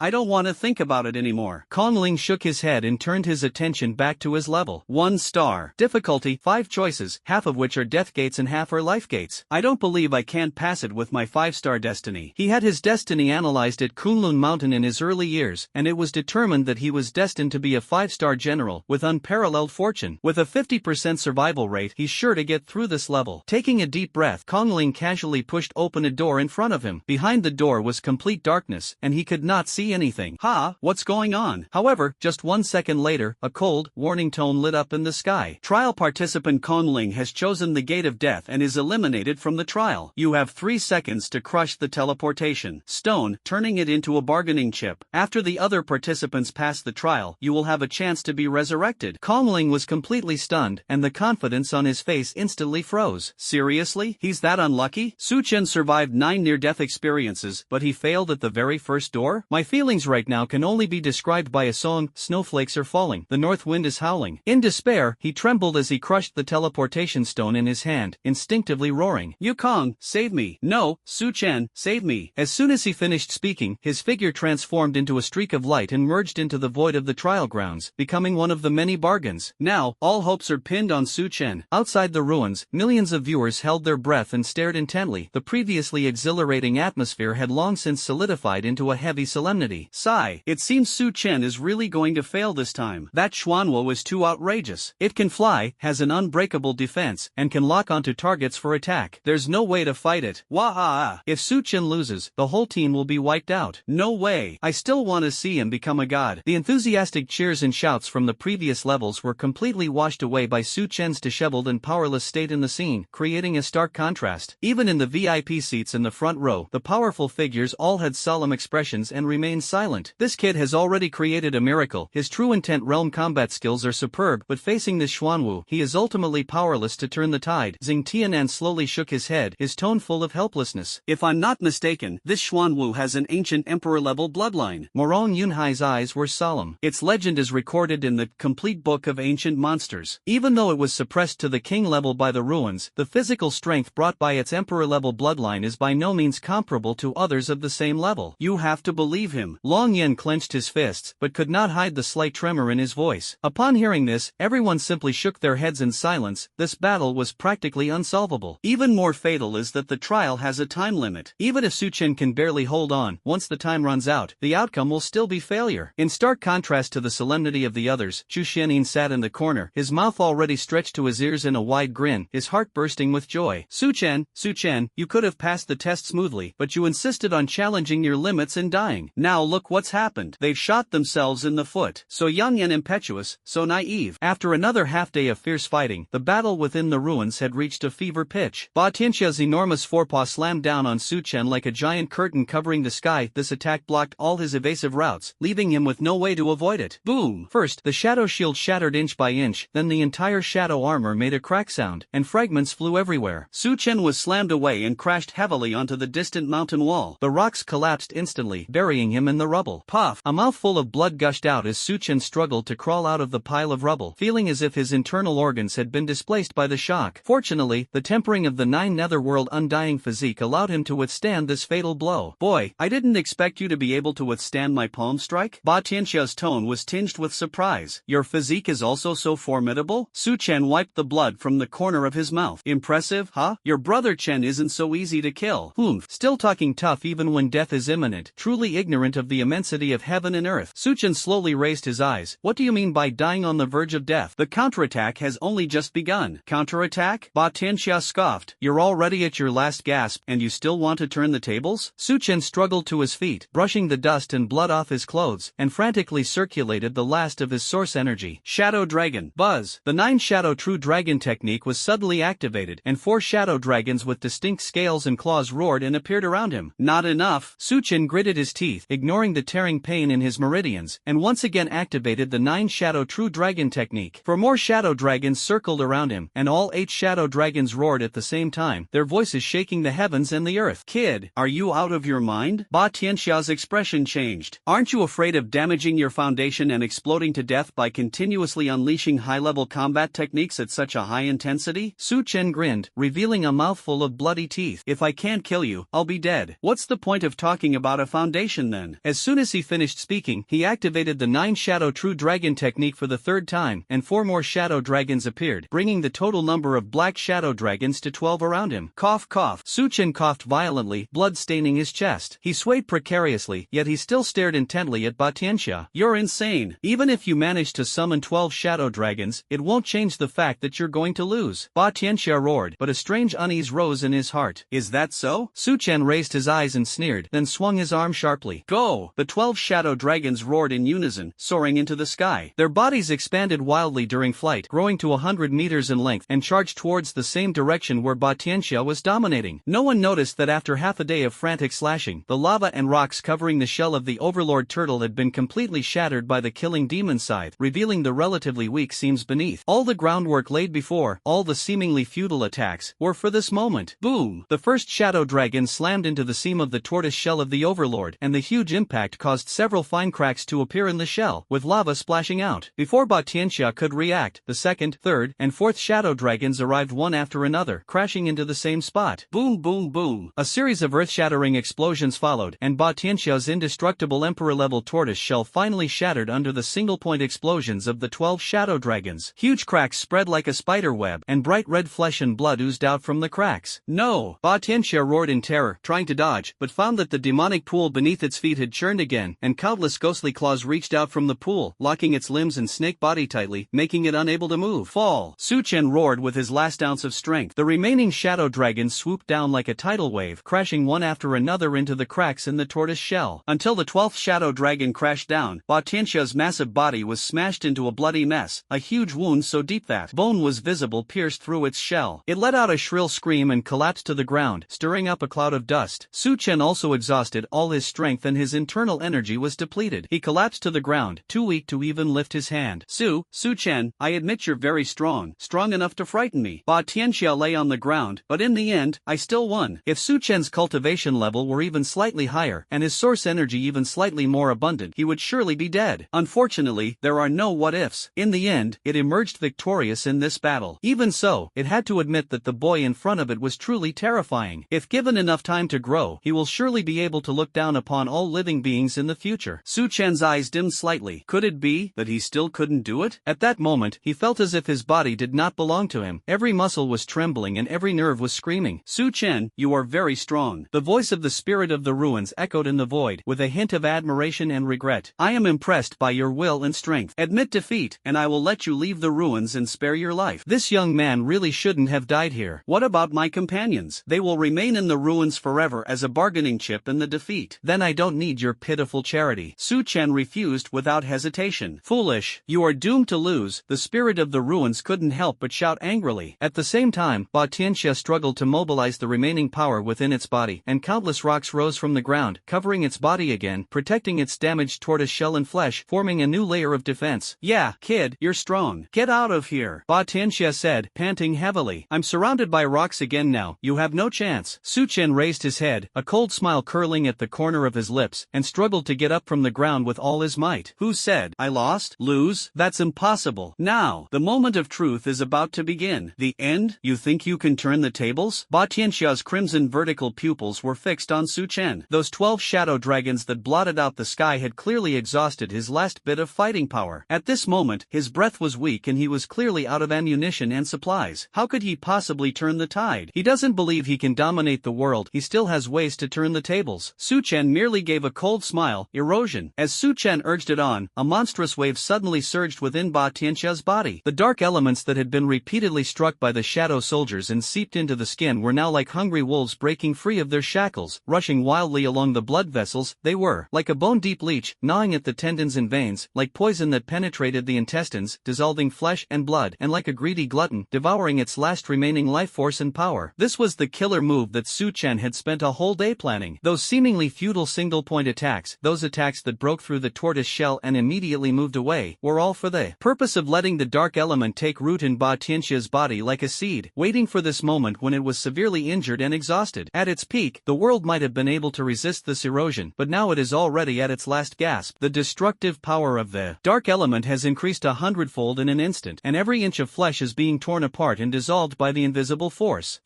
I don't want to think about it anymore. Kongling shook his head and turned his attention back to his level. 1 star. Difficulty, 5 choices, half of which are death gates and half are life gates. I don't believe I can't pass it with my 5-star destiny. He had his destiny analyzed at Kunlun Mountain in his early years, and it was determined that he was destined to be a 5-star general with unparalleled fortune. With a 50% survival rate, he's sure to get through this level. Taking a deep breath, Kongling casually pushed open a door in front of him. Behind the door was complete darkness, and he could not see anything. What's going on? However, just 1 second later, a cold, warning tone lit up in the sky. Trial participant Kongling has chosen the gate of death and is eliminated from the trial. You have 3 seconds to crush the teleportation stone, turning it into a bargaining chip. After the other participants pass the trial, you will have a chance to be resurrected. Kongling was completely stunned, and the confidence on his face instantly froze. Seriously? He's that unlucky? Su Chen survived 9 near-death experiences, but he failed at the very first door? My feelings right now can only be described by a song. Snowflakes are falling, the north wind is howling. In despair, he trembled as he crushed the teleportation stone in his hand, instinctively roaring, Yukong, save me. No, Su Chen, save me. As soon as he finished speaking, his figure transformed into a streak of light and merged into the void of the trial grounds, becoming one of the many bargains. Now, all hopes are pinned on Su Chen. Outside the ruins, millions of viewers held their breath and stared intently. The previously exhilarating atmosphere had long since solidified into a heavy solemnity. Sigh. It seems Su Chen is really going to fail this time. That Xuanwo is too outrageous. It can fly, has an unbreakable defense, and can lock onto targets for attack. There's no way to fight it. Wah-ah! If Su Chen loses, the whole team will be wiped out. No way. I still want to see him become a god. The enthusiastic cheers and shouts from the previous levels were completely washed away by Su Chen's disheveled and powerless state in the scene, creating a stark contrast. Even in the VIP seats in the front row, the powerful figures all had solemn expressions and remained silent. This kid has already created a miracle. His true intent realm combat skills are superb, but facing this Xuanwu, he is ultimately powerless to turn the tide. Xing Tianan slowly shook his head, his tone full of helplessness. If I'm not mistaken, this Xuanwu has an ancient emperor-level bloodline. Morong Yunhai's eyes were solemn. Its legend is recorded in the complete book of ancient monsters. Even though it was suppressed to the king level by the ruins, the physical strength brought by its emperor-level bloodline is by no means comparable to others of the same level. You have to believe him. Long Yen clenched his fists, but could not hide the slight tremor in his voice. Upon hearing this, everyone simply shook their heads in silence. This battle was practically unsolvable. Even more fatal is that the trial has a time limit. Even if Su Chen can barely hold on, once the time runs out, the outcome will still be failure. In stark contrast to the solemnity of the others, Chu Xianin sat in the corner, his mouth already stretched to his ears in a wide grin, his heart bursting with joy. Su Chen, you could have passed the test smoothly, but you insisted on challenging your limits and dying. Now look what's happened. They've shot themselves in the foot. So young and impetuous, so naive. After another half-day of fierce fighting, the battle within the ruins had reached a fever pitch. Ba Tianxia's enormous forepaw slammed down on Su Chen like a giant giant curtain covering the sky. This attack blocked all his evasive routes, leaving him with no way to avoid it. Boom! First, the shadow shield shattered inch by inch, then the entire shadow armor made a crack sound, and fragments flew everywhere. Su Chen was slammed away and crashed heavily onto the distant mountain wall. The rocks collapsed instantly, burying him in the rubble. Puff! A mouthful of blood gushed out as Su Chen struggled to crawl out of the pile of rubble, feeling as if his internal organs had been displaced by the shock. Fortunately, the tempering of the 9 netherworld undying physique allowed him to withstand this fatal blow. Boy, I didn't expect you to be able to withstand my palm strike? Ba Tianxia's tone was tinged with surprise. Your physique is also so formidable? Su Chen wiped the blood from the corner of his mouth. Impressive, huh? Your brother Chen isn't so easy to kill. Still talking tough even when death is imminent, truly ignorant of the immensity of heaven and earth. Su Chen slowly raised his eyes. What do you mean by dying on the verge of death? The counterattack has only just begun. Counterattack? Ba Tianxia scoffed. You're already at your last gasp, and you still want to turn the tables? Su Chen struggled to his feet, brushing the dust and blood off his clothes, and frantically circulated the last of his source energy. Shadow Dragon. Buzz. The 9 Shadow True Dragon technique was suddenly activated, and 4 shadow dragons with distinct scales and claws roared and appeared around him. Not enough. Su Chen gritted his teeth, ignoring the tearing pain in his meridians, and once again activated the 9 Shadow True Dragon technique. 4 more shadow dragons circled around him, and all 8 shadow dragons roared at the same time, their voices shaking the heavens and the earth. Kid, are you out of your mind? Ba Tianxia's expression changed. Aren't you afraid of damaging your foundation and exploding to death by continuously unleashing high-level combat techniques at such a high intensity? Su Chen grinned, revealing a mouthful of bloody teeth. If I can't kill you, I'll be dead. What's the point of talking about a foundation then? As soon as he finished speaking, he activated the 9 Shadow True Dragon technique for the 3rd time, and 4 more shadow dragons appeared, bringing the total number of black shadow dragons to 12 around him. Cough cough. Su Chen coughed violently, blood staining his chest. He swayed precariously, yet he still stared intently at Ba Tianxia. You're insane. Even if you manage to summon 12 shadow dragons, it won't change the fact that you're going to lose. Ba Tianxia roared, but a strange unease rose in his heart. Is that so? Su Chen raised his eyes and sneered, then swung his arm sharply. Go! The 12 shadow dragons roared in unison, soaring into the sky. Their bodies expanded wildly during flight, growing to 100 meters in length, and charged towards the same direction where Ba Tianxia was dominating. No one noticed that after half a day of frantic slashing, the lava and rocks covering the shell of the Overlord turtle had been completely shattered by the killing demon scythe, revealing the relatively weak seams beneath. All the groundwork laid before, all the seemingly futile attacks, were for this moment. Boom! The first shadow dragon slammed into the seam of the tortoise shell of the Overlord, and the huge impact caused several fine cracks to appear in the shell, with lava splashing out. Before Ba Tianxia could react, the 2nd, 3rd, and 4th shadow dragons arrived one after another, crashing into the same spot. Boom boom boom. A series of earth-shattering explosions followed, and Ba Tianxia's indestructible emperor-level tortoise shell finally shattered under the single-point explosions of the 12 shadow dragons. Huge cracks spread like a spider web, and bright red flesh and blood oozed out from the cracks. No! Ba Tianxia roared in terror, trying to dodge, but found that the demonic pool beneath its feet had churned again, and countless ghostly claws reached out from the pool, locking its limbs and snake body tightly, making it unable to move. Fall! Su Chen roared with his last ounce of strength. The remaining shadow dragons swooped down like a tidal wave, crashing one after another into the cracks in the tortoise shell. Until the 12th shadow dragon crashed down, Ba Tianxia's massive body was smashed into a bloody mess, a huge wound so deep that bone was visible pierced through its shell. It let out a shrill scream and collapsed to the ground, stirring up a cloud of dust. Su Chen also exhausted all his strength and his internal energy was depleted. He collapsed to the ground, too weak to even lift his hand. Su Chen, I admit you're very strong enough to frighten me. Ba Tianxia lay on the ground, but in the end, I still won. If Su Chen's cultivation level were even slightly higher, and his source energy even slightly more abundant, he would surely be dead. Unfortunately, there are no what-ifs. In the end, it emerged victorious in this battle. Even so, it had to admit that the boy in front of it was truly terrifying. If given enough time to grow, he will surely be able to look down upon all living beings in the future. Su Chen's eyes dimmed slightly. Could it be that he still couldn't do it? At that moment, he felt as if his body did not belong to him. Every muscle was trembling and every nerve was screaming. Su Chen, you are very strong. The voice of the spirit of the ruins echoed in the void, with a hint of admiration and regret. I am impressed by your will and strength. Admit defeat, and I will let you leave the ruins and spare your life. This young man really shouldn't have died here. What about my companions? They will remain in the ruins forever as a bargaining chip in the defeat. Then I don't need your pitiful charity. Su Chen refused without hesitation. Foolish. You are doomed to lose. The spirit of the ruins couldn't help but shout angrily. At the same time, Ba Tianxia struggled to mobilize the remaining power within its body, and and countless rocks rose from the ground, covering its body again, protecting its damaged tortoise shell and flesh, forming a new layer of defense. Yeah, kid, you're strong. Get out of here, Ba Tianxia said, panting heavily. I'm surrounded by rocks again now, you have no chance. Su Chen raised his head, a cold smile curling at the corner of his lips, and struggled to get up from the ground with all his might. Who said I lost? Lose? That's impossible. Now, the moment of truth is about to begin. The end? You think you can turn the tables? Ba Tianxia's crimson vertical pupils were fixed on Su Chen. Those 12 shadow dragons that blotted out the sky had clearly exhausted his last bit of fighting power. At this moment, his breath was weak and he was clearly out of ammunition and supplies. How could he possibly turn the tide? He doesn't believe he can dominate the world, he still has ways to turn the tables. Su Chen merely gave a cold smile. Erosion. As Su Chen urged it on, a monstrous wave suddenly surged within Ba Tianxia's body. The dark elements that had been repeatedly struck by the shadow soldiers and seeped into the skin were now like hungry wolves breaking free of their shackles, rushing wildly along the blood vessels. They were like a bone-deep leech, gnawing at the tendons and veins, like poison that penetrated the intestines, dissolving flesh and blood, and like a greedy glutton, devouring its last remaining life force and power. This was the killer move that Su Chen had spent a whole day planning. Those seemingly futile single-point attacks, those attacks that broke through the tortoise shell and immediately moved away, were all for the purpose of letting the dark element take root in Ba Tianxia's body like a seed, waiting for this moment when it was severely injured and exhausted. At its peak, the world might have been able to resist this erosion, but now it is already at its last gasp. The destructive power of the dark element has increased 100-fold in an instant, and every inch of flesh is being torn apart and dissolved by the invisible force.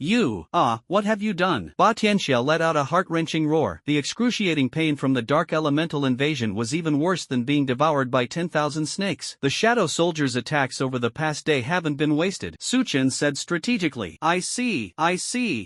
What have you done? Ba Tianxia let out a heart-wrenching roar. The excruciating pain from the dark elemental invasion was even worse than being devoured by 10,000 snakes. The shadow soldiers' attacks over the past day haven't been wasted, Su Chen said strategically. I see.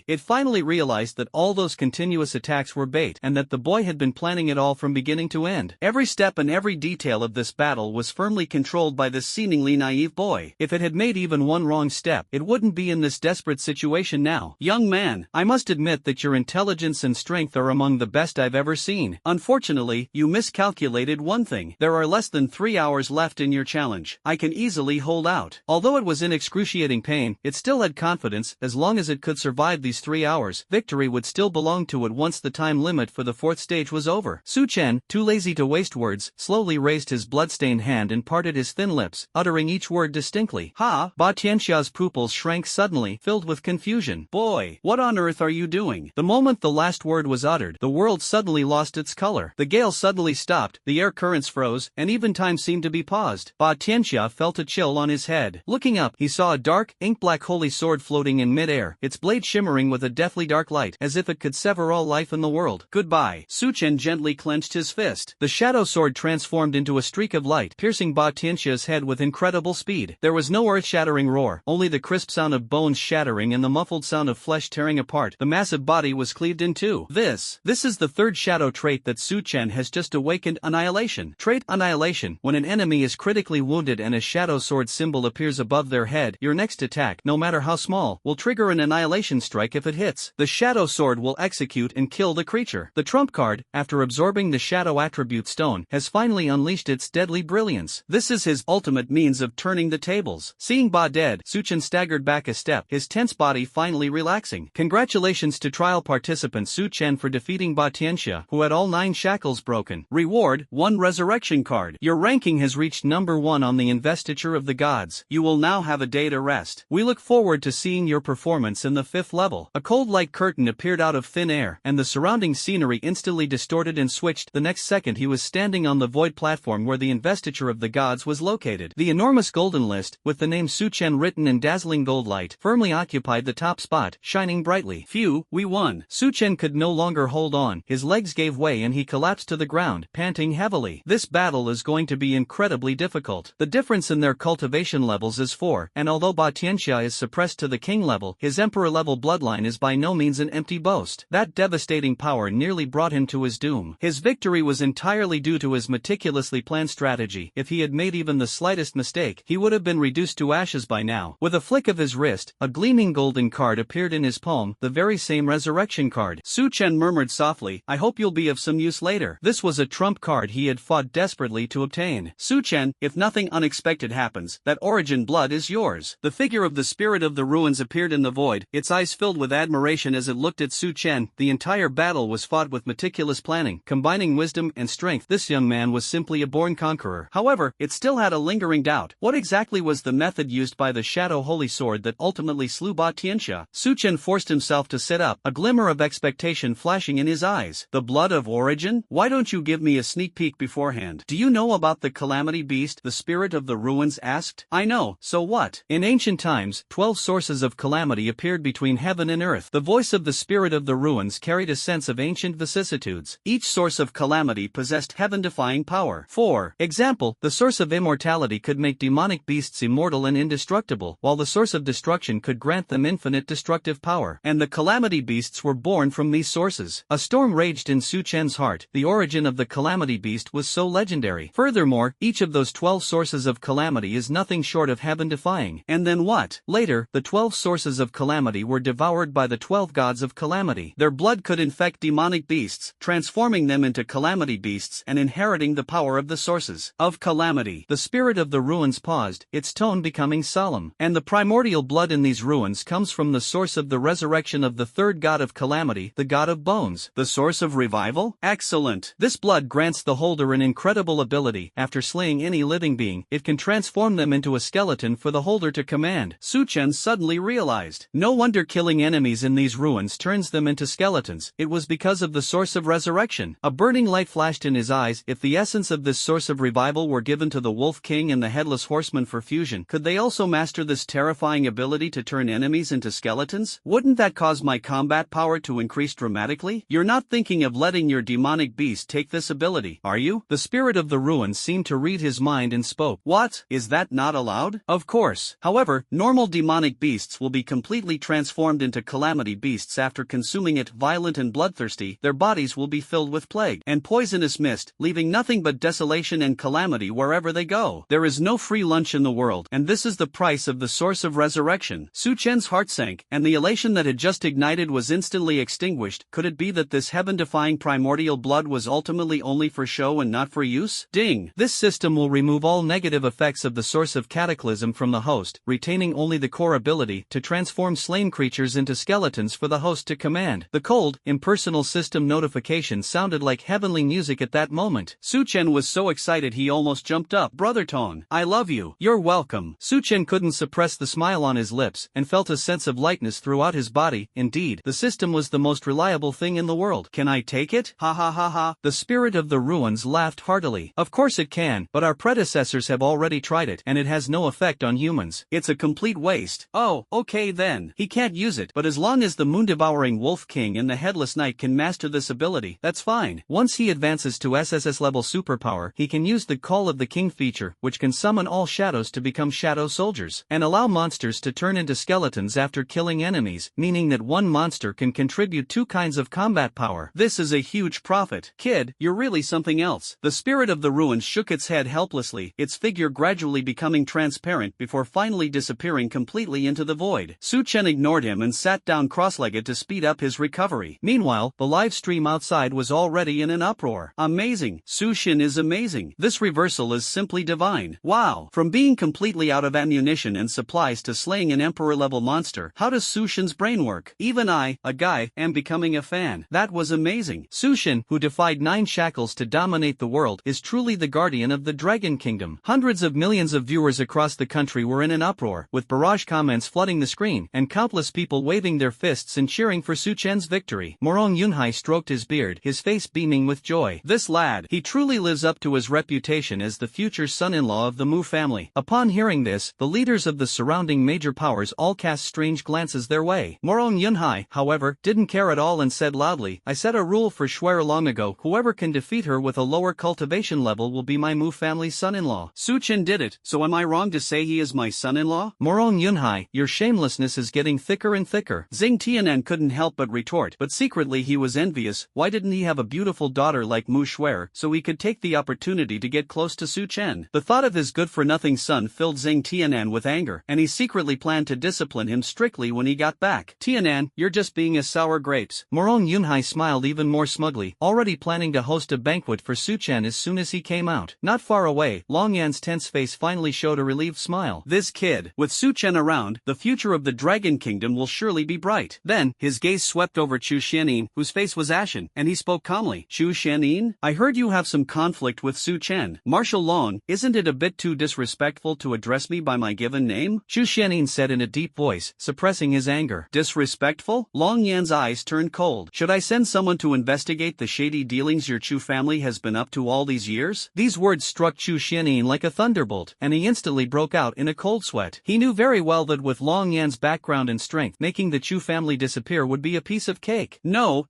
It finally realized that all those continuous attacks were bait, and that the boy had been planning it all from beginning to end. Every step and every detail of this battle was firmly controlled by this seemingly naive boy. If it had made even one wrong step, it wouldn't be in this desperate situation now. Young man, I must admit that your intelligence and strength are among the best I've ever seen. Unfortunately, you miscalculated one thing. There are less than 3 hours left in your challenge. I can easily hold out. Although it was in excruciating pain, it still had confidence. As long as it could survive these 3 hours, victory would still belong to it once the time limit for the 4th stage was over. Su Chen, too lazy to waste words, slowly raised his bloodstained hand and parted his thin lips, uttering each word distinctly. Ha! Ba Tianxia's pupils shrank suddenly, filled with confusion. Boy, what on earth are you doing? The moment the last word was uttered, the world suddenly lost its color. The gale suddenly stopped, the air currents froze, and even time seemed to be paused. Ba Tianxia felt a chill on his head. Looking up, he saw a dark, ink-black holy sword floating in mid-air, its blade shimmering with a deathly dark light, as if it could sever all life in the world. Goodbye. Su Chen gently clenched his fist. The shadow sword transformed into a streak of light, piercing Ba Tianxia's head with incredible speed. There was no earth-shattering roar, only the crisp sound of bones shattering and the muffled sound of flesh tearing apart. The massive body was cleaved in two. This is the third shadow trait that Su Chen has just awakened: Annihilation. Trait Annihilation. When an enemy is critically wounded and a shadow sword symbol appears above their head, your next attack, no matter how small, will trigger an annihilation strike if it hits. The shadow sword will execute and kill the creature. The trump card, after absorbing the shadow attribute stone, has finally unleashed its deadly brilliance. This is his ultimate means of turning the tables. Seeing Ba dead, Su Chen staggered back a step, his tense body finally relaxing. Congratulations to trial participant Su Chen for defeating Ba Tianxia, who had all 9 shackles broken. Reward: 1 resurrection card. Your ranking has reached number 1 on the investiture of the gods. You will now have a day to rest. We look forward to seeing your performance in the 5th level. A cold light curtain appeared out of thin air, and the surrounding scenery instantly distorted and switched. The next second he was standing on the void platform where the investiture of the gods was located. The enormous golden list, with the name Su Chen written in dazzling gold light, firmly occupied the top spot, shining brightly. Phew, we won. Su Chen could no longer hold on. His legs gave way and he collapsed to the ground, panting heavily. This battle is going to be incredibly difficult. The difference in their cultivation levels is 4, and although Ba Tianxia is suppressed to the king level, his emperor level bloodline is by no means an empty boast. That devastating power nearly brought him to his doom. His victory was entirely due to his meticulously planned strategy. If he had made even the slightest mistake, he would have been reduced to ashes by now. With a flick of his wrist, a gleaming golden card appeared in his palm, the very same resurrection card. Su Chen murmured softly, I hope you'll be of some use later. This was a trump card he had fought desperately to obtain. Su Chen, if nothing unexpected happens, that origin blood is yours. The figure of the spirit of the ruins appeared in the void, its eyes filled with admiration as it looked at Su Chen. Chen, the entire battle was fought with meticulous planning, combining wisdom and strength. This young man was simply a born conqueror. However, it still had a lingering doubt. What exactly was the method used by the Shadow Holy Sword that ultimately slew Ba Tianxia? Su Chen forced himself to sit up, a glimmer of expectation flashing in his eyes. The blood of origin? Why don't you give me a sneak peek beforehand? Do you know about the Calamity Beast? The spirit of the ruins asked. I know, so what? In ancient times, 12 sources of calamity appeared between heaven and earth. The voice of the spirit of the ruins carried a sense of ancient vicissitudes. Each source of calamity possessed heaven-defying power. For example, the source of immortality could make demonic beasts immortal and indestructible, while the source of destruction could grant them infinite destructive power. And the calamity beasts were born from these sources. A storm raged in Su Chen's heart. The origin of the calamity beast was so legendary. Furthermore, each of those 12 sources of calamity is nothing short of heaven-defying. And then what? Later, the 12 sources of calamity were devoured by the 12 gods of calamity. Their blood could infect demonic beasts, transforming them into calamity beasts and inheriting the power of the sources of calamity. The spirit of the ruins paused, its tone becoming solemn. And the primordial blood in these ruins comes from the source of the resurrection of the third god of calamity, the god of bones. The source of revival? Excellent. This blood grants the holder an incredible ability. After slaying any living being, it can transform them into a skeleton for the holder to command. Su Chen suddenly realized. No wonder killing enemies in these ruins turns them into skeletons. It was because of the source of resurrection. A burning light flashed in his eyes. If the essence of this source of revival were given to the Wolf King and the Headless Horseman for fusion, could they also master this terrifying ability to turn enemies into skeletons? Wouldn't that cause my combat power to increase dramatically? You're not thinking of letting your demonic beast take this ability, are you? The spirit of the ruins seemed to read his mind and spoke. What? Is that not allowed? Of course. However, normal demonic beasts will be completely transformed into calamity beasts after consuming it. Violent and bloodthirsty, their bodies will be filled with plague and poisonous mist, leaving nothing but desolation and calamity wherever they go. There is no free lunch in the world, and this is the price of the source of resurrection. Su Chen's heart sank, and the elation that had just ignited was instantly extinguished. Could it be that this heaven-defying primordial blood was ultimately only for show and not for use? Ding! This system will remove all negative effects of the source of cataclysm from the host, retaining only the core ability to transform slain creatures into skeletons for the host to command. The cold, impersonal system notification sounded like heavenly music at that moment. Su Chen was so excited he almost jumped up. Brother Tong, I love you. You're welcome. Su Chen couldn't suppress the smile on his lips and felt a sense of lightness throughout his body. Indeed, the system was the most reliable thing in the world. Can I take it? Ha ha ha ha. The spirit of the ruins laughed heartily. Of course it can, but our predecessors have already tried it, and it has no effect on humans. It's a complete waste. Oh, okay then. He can't use it, but as long as the moon-devouring Wolf King and the Headless Knight can master this ability, that's fine. Once he advances to SSS level superpower, he can use the Call of the King feature, which can summon all shadows to become shadow soldiers, and allow monsters to turn into skeletons after killing enemies, meaning that one monster can contribute 2 kinds of combat power. This is a huge profit. Kid, you're really something else. The spirit of the ruins shook its head helplessly, its figure gradually becoming transparent before finally disappearing completely into the void. Su Chen ignored him and sat down cross-legged to speed up his recovery. Meanwhile, the live stream outside was already in an uproar. Amazing. Su Chen is amazing. This reversal is simply divine. Wow. From being completely out of ammunition and supplies to slaying an emperor-level monster, how does Su Shen's brain work? Even I, a guy, am becoming a fan. That was amazing. Su Shen, who defied 9 shackles to dominate the world, is truly the guardian of the Dragon Kingdom. Hundreds of millions of viewers across the country were in an uproar, with barrage comments flooding the screen, and countless people waving their fists and cheering for Su Chen's victory. Morong Yunhai stroked his beard, his face beaming with joy. This lad, he truly lives up to his reputation as the future son-in-law of the Mu family. Upon hearing this, the leaders of the surrounding major powers all cast strange glances their way. Morong Yunhai, however, didn't care at all and said loudly, I set a rule for Schwer long ago, whoever can defeat her with a lower cultivation level will be my Mu family's son-in-law. Su Chen did it, so am I wrong to say he is my son-in-law? Morong Yunhai, your shamelessness is getting thicker and thicker. Xing Tianan couldn't help but retort, but secretly he was envious. Why didn't he have a beautiful daughter like Mu Schwer, so he could take the opportunity to get close to Su Chen? The thought of his good-for-nothing son filled Xing Tianan with anger, and he secretly planned to discipline him strictly when he got back. Tianan, you're just being as sour grapes. Morong Yunhai smiled even more smugly, already planning to host a banquet for Su Chen as soon as he came out. Not far away, Long Yan's tense face finally showed a relieved smile. This kid, with Su Chen around, the future of the Dragon Kingdom will surely be bright. Then, his gaze swept over Chu Xianyin, whose face was ashen, and he spoke calmly. Chu Xianyin, I heard you have some conflict with Su Chen. Marshal Long, isn't it a bit too disrespectful to address me by my given name? Chu Xianyin said in a deep voice, suppressing his anger. Disrespectful? Long Yan's eyes turned cold. Should I send someone to investigate the shady dealings your Chu family has been up to all these years? These words struck Chu Xianyin like a thunderbolt, and he instantly broke out in a cold sweat. He knew very well that with Long Yan's background and strength, making the Chu family disappear would be a piece of cake. No,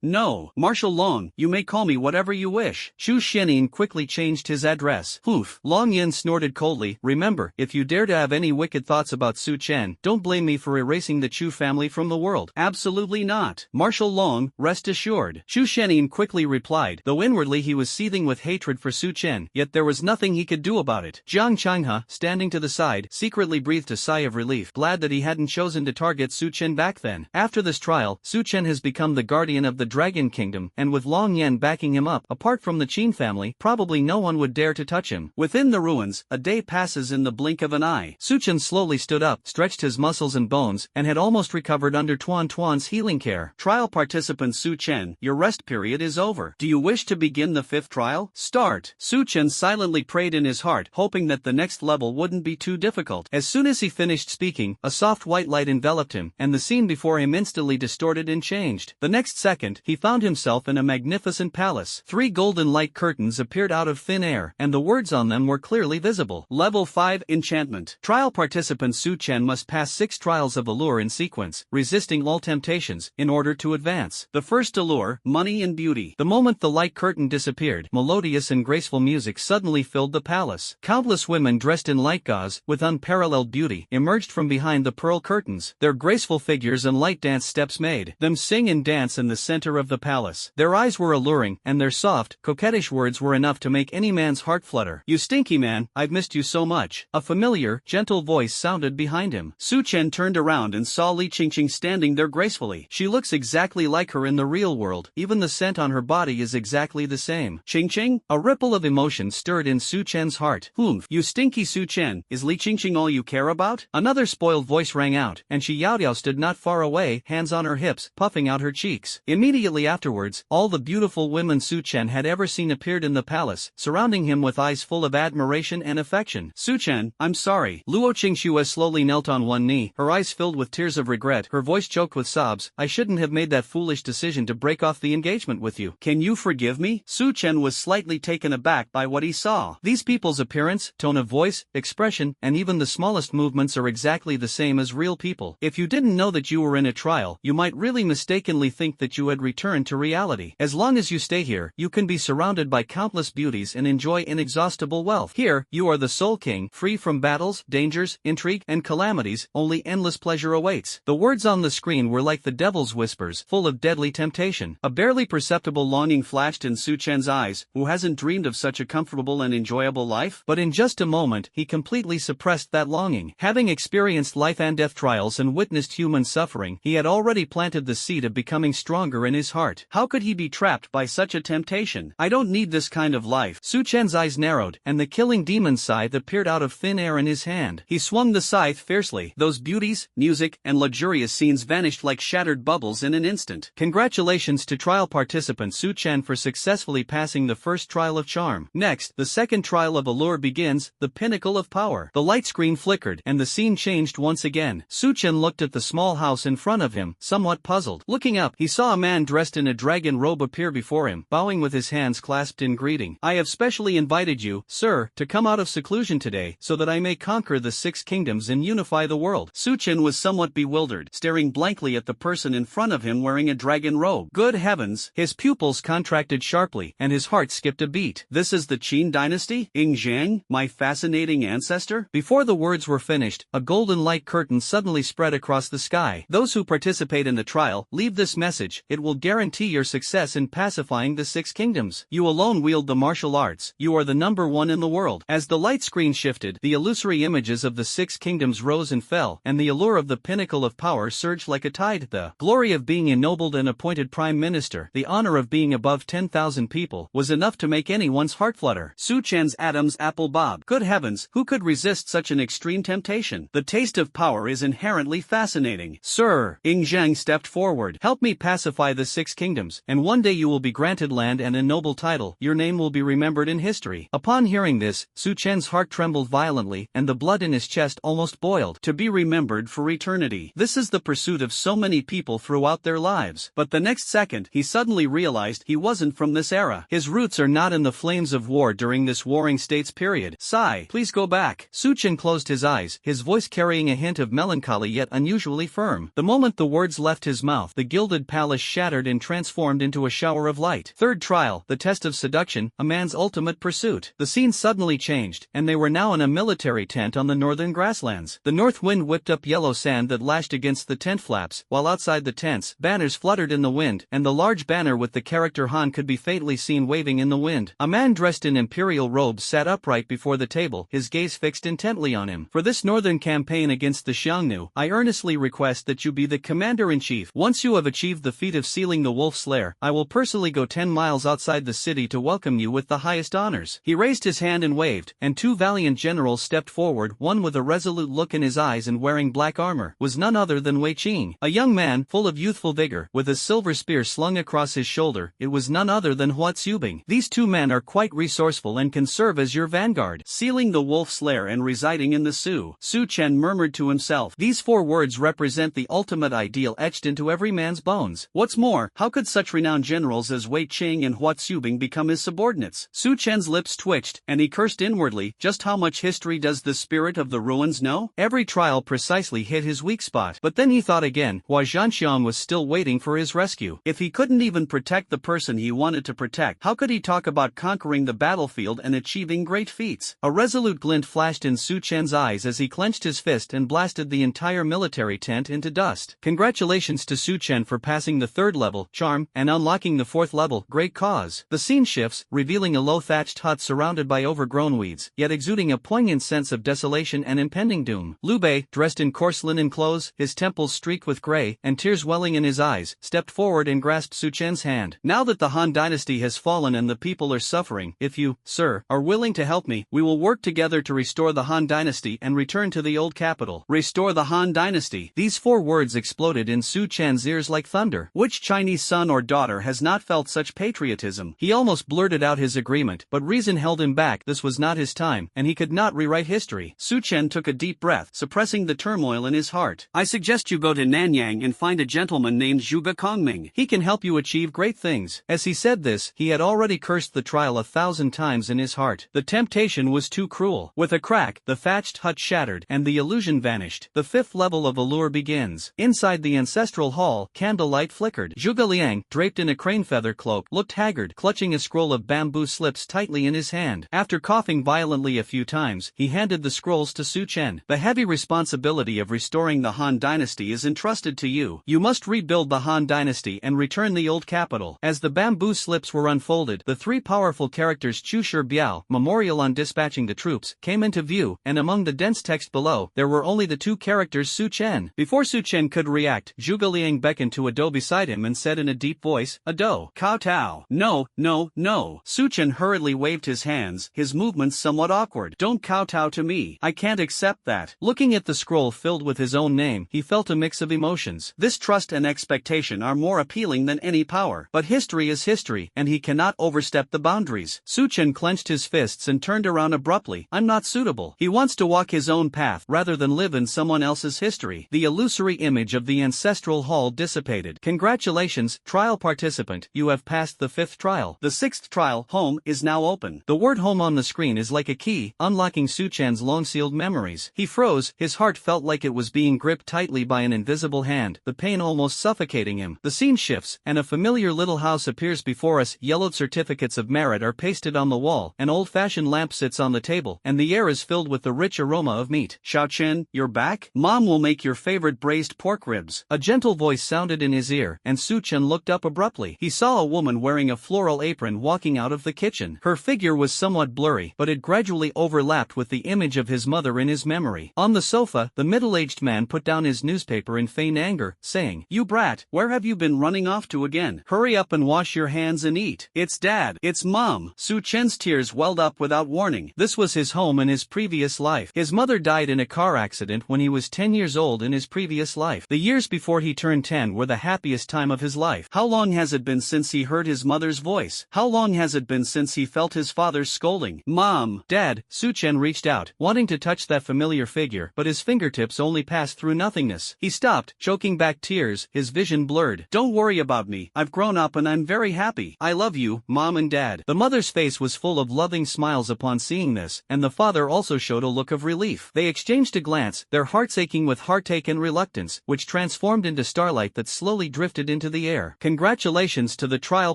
Marshal Long, you may call me whatever you wish. Chu Xianyin quickly changed his address. Hoof. Long Yan snorted coldly. Remember, if you dare to have any wicked thoughts about Su Chen, don't blame me for erasing the Chu family from the world. Absolutely not. Marshal Long, rest assured. Chu Xianyin quickly replied, though inwardly he was seething with hatred for Su Chen, yet there was nothing he could do about it. Jiang Changhe, standing to the side, secretly breathed a sigh of relief, glad that he hadn't chosen to target Su Chen back then. After this trial, Su Chen has become the guardian of the Dragon Kingdom, and with Long Yan backing him up, apart from the Qin family, probably no one would dare to touch him. Within the ruins, a day passes in the blink of an eye. Su Chen slowly stood up, stretched his muscles and bones, and had almost recovered under Tuan Tuan's healing care. Trial participant Su Chen, your rest period is over. Do you wish to begin the 5th trial? Start. Su Chen silently prayed in his heart, hoping that the next level wouldn't be too difficult. As soon as he finished speaking, a soft white light enveloped him, and the scene before him instantly distorted and changed. The next second, he found himself in a magnificent palace. 3 golden light curtains appeared out of thin air, and the words on them were clearly visible. Level 5 Enchantment. Trial participant Su Chen must pass 6 trials of allure in sequence, resisting all temptations, in order to advance. The first allure, money and beauty. The moment the light curtain disappeared, melodious and graceful music suddenly filled the palace. Countless women dressed in light gauze, with unparalleled beauty, emerged from behind the pearl curtains. Their graceful figures and light dance steps made them sing and dance in the center of the palace. Their eyes were alluring, and their soft, coquettish words were enough to make any man's heart flutter. You stinky man, I've missed you so much. A familiar, gentle voice sounded behind him. Su Chen turned around and saw Li Qingqing standing there gracefully. She looks exactly like her in the real world, even the scent on her body is exactly the same. Qingqing? A ripple of emotion stirred in Su Chen's heart. Humph, you stinky Su Chen, is Li Qingqing all you care about? Another spoiled voice rang out, and Shi Yaodiao stood not far away, hands on her hips, puffing out her cheeks. Immediately afterwards, all the beautiful women Su Chen had ever seen appeared in the palace, surrounding him with eyes full of admiration and affection. Su Chen, I'm sorry. Luo Qingxue slowly knelt on one knee, her eyes filled with tears of regret, her voice choked with sobs. I shouldn't have made that foolish decision to break off the engagement with you. Can you forgive me? Su Chen was slightly taken aback by what he saw. These people's appearance, tone of voice, expression, and even the smallest movements are exactly the same as real people. If you didn't know that you were in a trial, you might really mistakenly think that you had returned to reality. As long as you stay here, you can be surrounded by countless beauties and enjoy inexhaustible wealth. Here, you are the sole king, free from battles, dangers, intrigue, and calamities, only endless pleasure awaits. The words on the screen were like the devil's whispers, full of deadly temptation. A barely perceptible longing flashed in Su Chen's eyes. Who hasn't dreamed of such a comfortable and enjoyable life? But in just a moment, he completely suppressed that longing. Having experienced life and death trials and witnessed human suffering, he had already planted the seed of becoming stronger in his heart. How could he be trapped by such a temptation? I don't need this kind of life. Su Chen's eyes narrowed, and the killing demon scythe appeared out of thin air in his hand. He swung the scythe fiercely. Those beauties, music, and luxurious scenes vanished like shattered bubbles in an instant. Congratulations to trial participant Su Chen for successfully passing the first trial of charm. Next, the second trial of allure begins, the pinnacle of power. The light screen flickered, and the scene changed once again. Su Chen looked at the small house in front of him, somewhat puzzled. Looking up, he saw a man dressed in a dragon robe appear before him, bowing with his hands clasped in greeting. I have specially invited you, sir, to come out of seclusion today, so that I may conquer the 6 kingdoms and unify the world. Su Chen was somewhat bewildered, staring blankly at the person in front of him wearing a dragon robe. Good heavens! His pupils contracted sharply, and his heart skipped a beat. This is the Qin dynasty? Ying Zhang, my fascinating ancestor? Before the words were finished, a golden light curtain suddenly spread across the sky. Those who participate in the trial, leave this message. It will guarantee your success in pacifying the 6 kingdoms. You alone wield the martial arts. You are the #1 in the world. As the light screen shifted, the illusory images of the 6 kingdoms rose and fell, and the allure of the pinnacle of power surged like a tide. The glory of being ennobled and appointed prime minister, the honor of being above 10,000 people, was enough to make anyone's heart flutter. Su Chen's Adam's apple bobbed. Good heavens, who could resist such an extreme temptation? The taste of power is inherently fascinating. Sir, Ying Zhang stepped forward. forward. Help me pacify the 6 kingdoms, and one day you will be granted land and a noble title. Your name will be remembered in history." Upon hearing this, Su Chen's heart trembled violently, and the blood in his chest almost boiled. To be remembered for eternity. This is the pursuit of so many people throughout their lives. But the next second, he suddenly realized he wasn't from this era. His roots are not in the flames of war during this warring states period. "Sigh, please go back." Su Chen closed his eyes, his voice carrying a hint of melancholy yet unusually firm. The moment the words left his mouth, the gilded palace shattered and transformed into a shower of light. Third trial, the test of seduction, a man's ultimate pursuit. The scene suddenly changed, and they were now in a military tent on the northern grasslands. The north wind whipped up yellow sand that lashed against the tent flaps, while outside the tents, banners fluttered in the wind, and the large banner with the character Han could be faintly seen waving in the wind. A man dressed in imperial robes sat upright before the table, his gaze fixed intently on him. "For this northern campaign against the Xiongnu, I earnestly request that you be the commander-in-chief. Once you have achieved the feat of sealing the wolf's lair, I will personally go 10 miles outside the city to welcome you with the highest honors." He raised his hand and waved, and 2 valiant generals stepped forward, one with a resolute look in his eyes and wearing black armor, was none other than Wei Qing. A young man, full of youthful vigor, with a silver spear slung across his shoulder, it was none other than Hua Tsubing. "These 2 men are quite resourceful and can serve as your vanguard." Sealing the wolf's lair and residing in the Su Chen murmured to himself. These 4 words represent the ultimate ideal etched into every man's bones. What's more, how could such renowned generals as Wei Qing and Hua Tsubing become his subordinates? Su Chen's lips twitched, and he cursed inwardly. Just how much history does the spirit of the ruins know? Every trial precisely hit his weak spot. But then he thought again. Hua Zhanxiang was still waiting for his rescue. If he couldn't even protect the person he wanted to protect, how could he talk about conquering the battlefield and achieving great feats? A resolute glint flashed in Su Chen's eyes as he clenched his fist and blasted the entire military tent into dust. Congratulations to Su Chen for passing the 3rd level, charm, and unlocking the 4th level, great cause. The scene shifts, revealing a low thatched hut surrounded by overgrown weeds, yet exuding a poignant sense of desolation and impending doom. Liu Bei, dressed in coarse linen clothes, his temples streaked with gray, and tears welling in his eyes, stepped forward and grasped Su Chen's hand. "Now that the Han dynasty has fallen and the people are suffering, if you, sir, are willing to help me, we will work together to restore the Han dynasty and return to the old capital." Restore the Han dynasty. These 4 words exploded in Su Chen's ears like thunder. Which Chinese son or daughter has not felt such patriotism? He almost blurted out his agreement, but reason held him back. This was not his time, and he could not rewrite history. Su Chen took a deep breath, suppressing the turmoil in his heart. "I suggest you go to Nanyang and find a gentleman named Zhuge Kongming. He can help you achieve great things." As he said this, he had already cursed the trial 1,000 times in his heart. The temptation was too cruel. With a crack, the thatched hut shattered, and the illusion vanished. The 5th level of allure begins. Inside the ancestral hall, candlelight flickered. Zhuge Liang, draped in a crane feather cloak, looked haggard, clutching a scroll of bamboo slips tightly in his hand. After coughing violently a few times, he handed the scrolls to Su Chen. "The heavy responsibility of restoring the Han dynasty is entrusted to you. You must rebuild the Han dynasty and return the old capital." As the bamboo slips were unfolded, the 3 powerful characters Chu Shi Biao, memorial on dispatching the troops, came into view, and among the dense text below, there were only the 2 characters Su Chen. Before Su Chen could react, Zhuge Liang beckoned to a doe beside him and said in a deep voice, "A doe. Kowtow." "No, no, no." Su Chen hurriedly waved his hands, his movements somewhat awkward. "Don't kowtow to me. I can't accept that." Looking at the scroll filled with his own name, he felt a mix of emotions. This trust and expectation are more appealing than any power. But history is history, and he cannot overstep the boundaries. Su Chen clenched his fists and turned around abruptly. "I'm not suitable." He wants to walk his own path rather than live in someone else's history. The illusory image of the ancestral hall dissipated. "Congratulations, trial participant, you have passed the 5th trial. The 6th trial, home, is now open." The word home on the screen is like a key, unlocking Su Chen's long-sealed memories. He froze, his heart felt like it was being gripped tightly by an invisible hand, the pain almost suffocating him. The scene shifts, and a familiar little house appears before us. Yellowed certificates of merit are pasted on the wall, an old-fashioned lamp sits on the table, and the air is filled with the rich aroma of meat. "Xiao Chen, you're back? Mom will make your favorite braised pork ribs." A gentle voice sounded in his ear, and Su Chen looked up abruptly. He saw a woman wearing a floral apron walking out of the kitchen. Her figure was somewhat blurry, but it gradually overlapped with the image of his mother in his memory. On the sofa, the middle-aged man put down his newspaper in feigned anger, saying, "You brat, where have you been running off to again? Hurry up and wash your hands and eat." "It's Dad, it's Mom." Su Chen's tears welled up without warning. This was his home in his previous life. His mother died in a car accident when he was 10 years old in his previous life. The years before he turned 10 were the happiest time of his life. How long has it been since he heard his mother's voice? How long has it been since he felt his father's scolding? Mom! Dad! Su Chen reached out, wanting to touch that familiar figure, but his fingertips only passed through nothingness. He stopped, choking back tears, his vision blurred. Don't worry about me, I've grown up and I'm very happy. I love you, Mom and Dad. The mother's face was full of loving smiles upon seeing this, and the father also showed a look of relief. They exchanged a glance, their hearts aching with heartache and reluctance, which transformed into starlight that slowly drifted into the air. Congratulations to the trial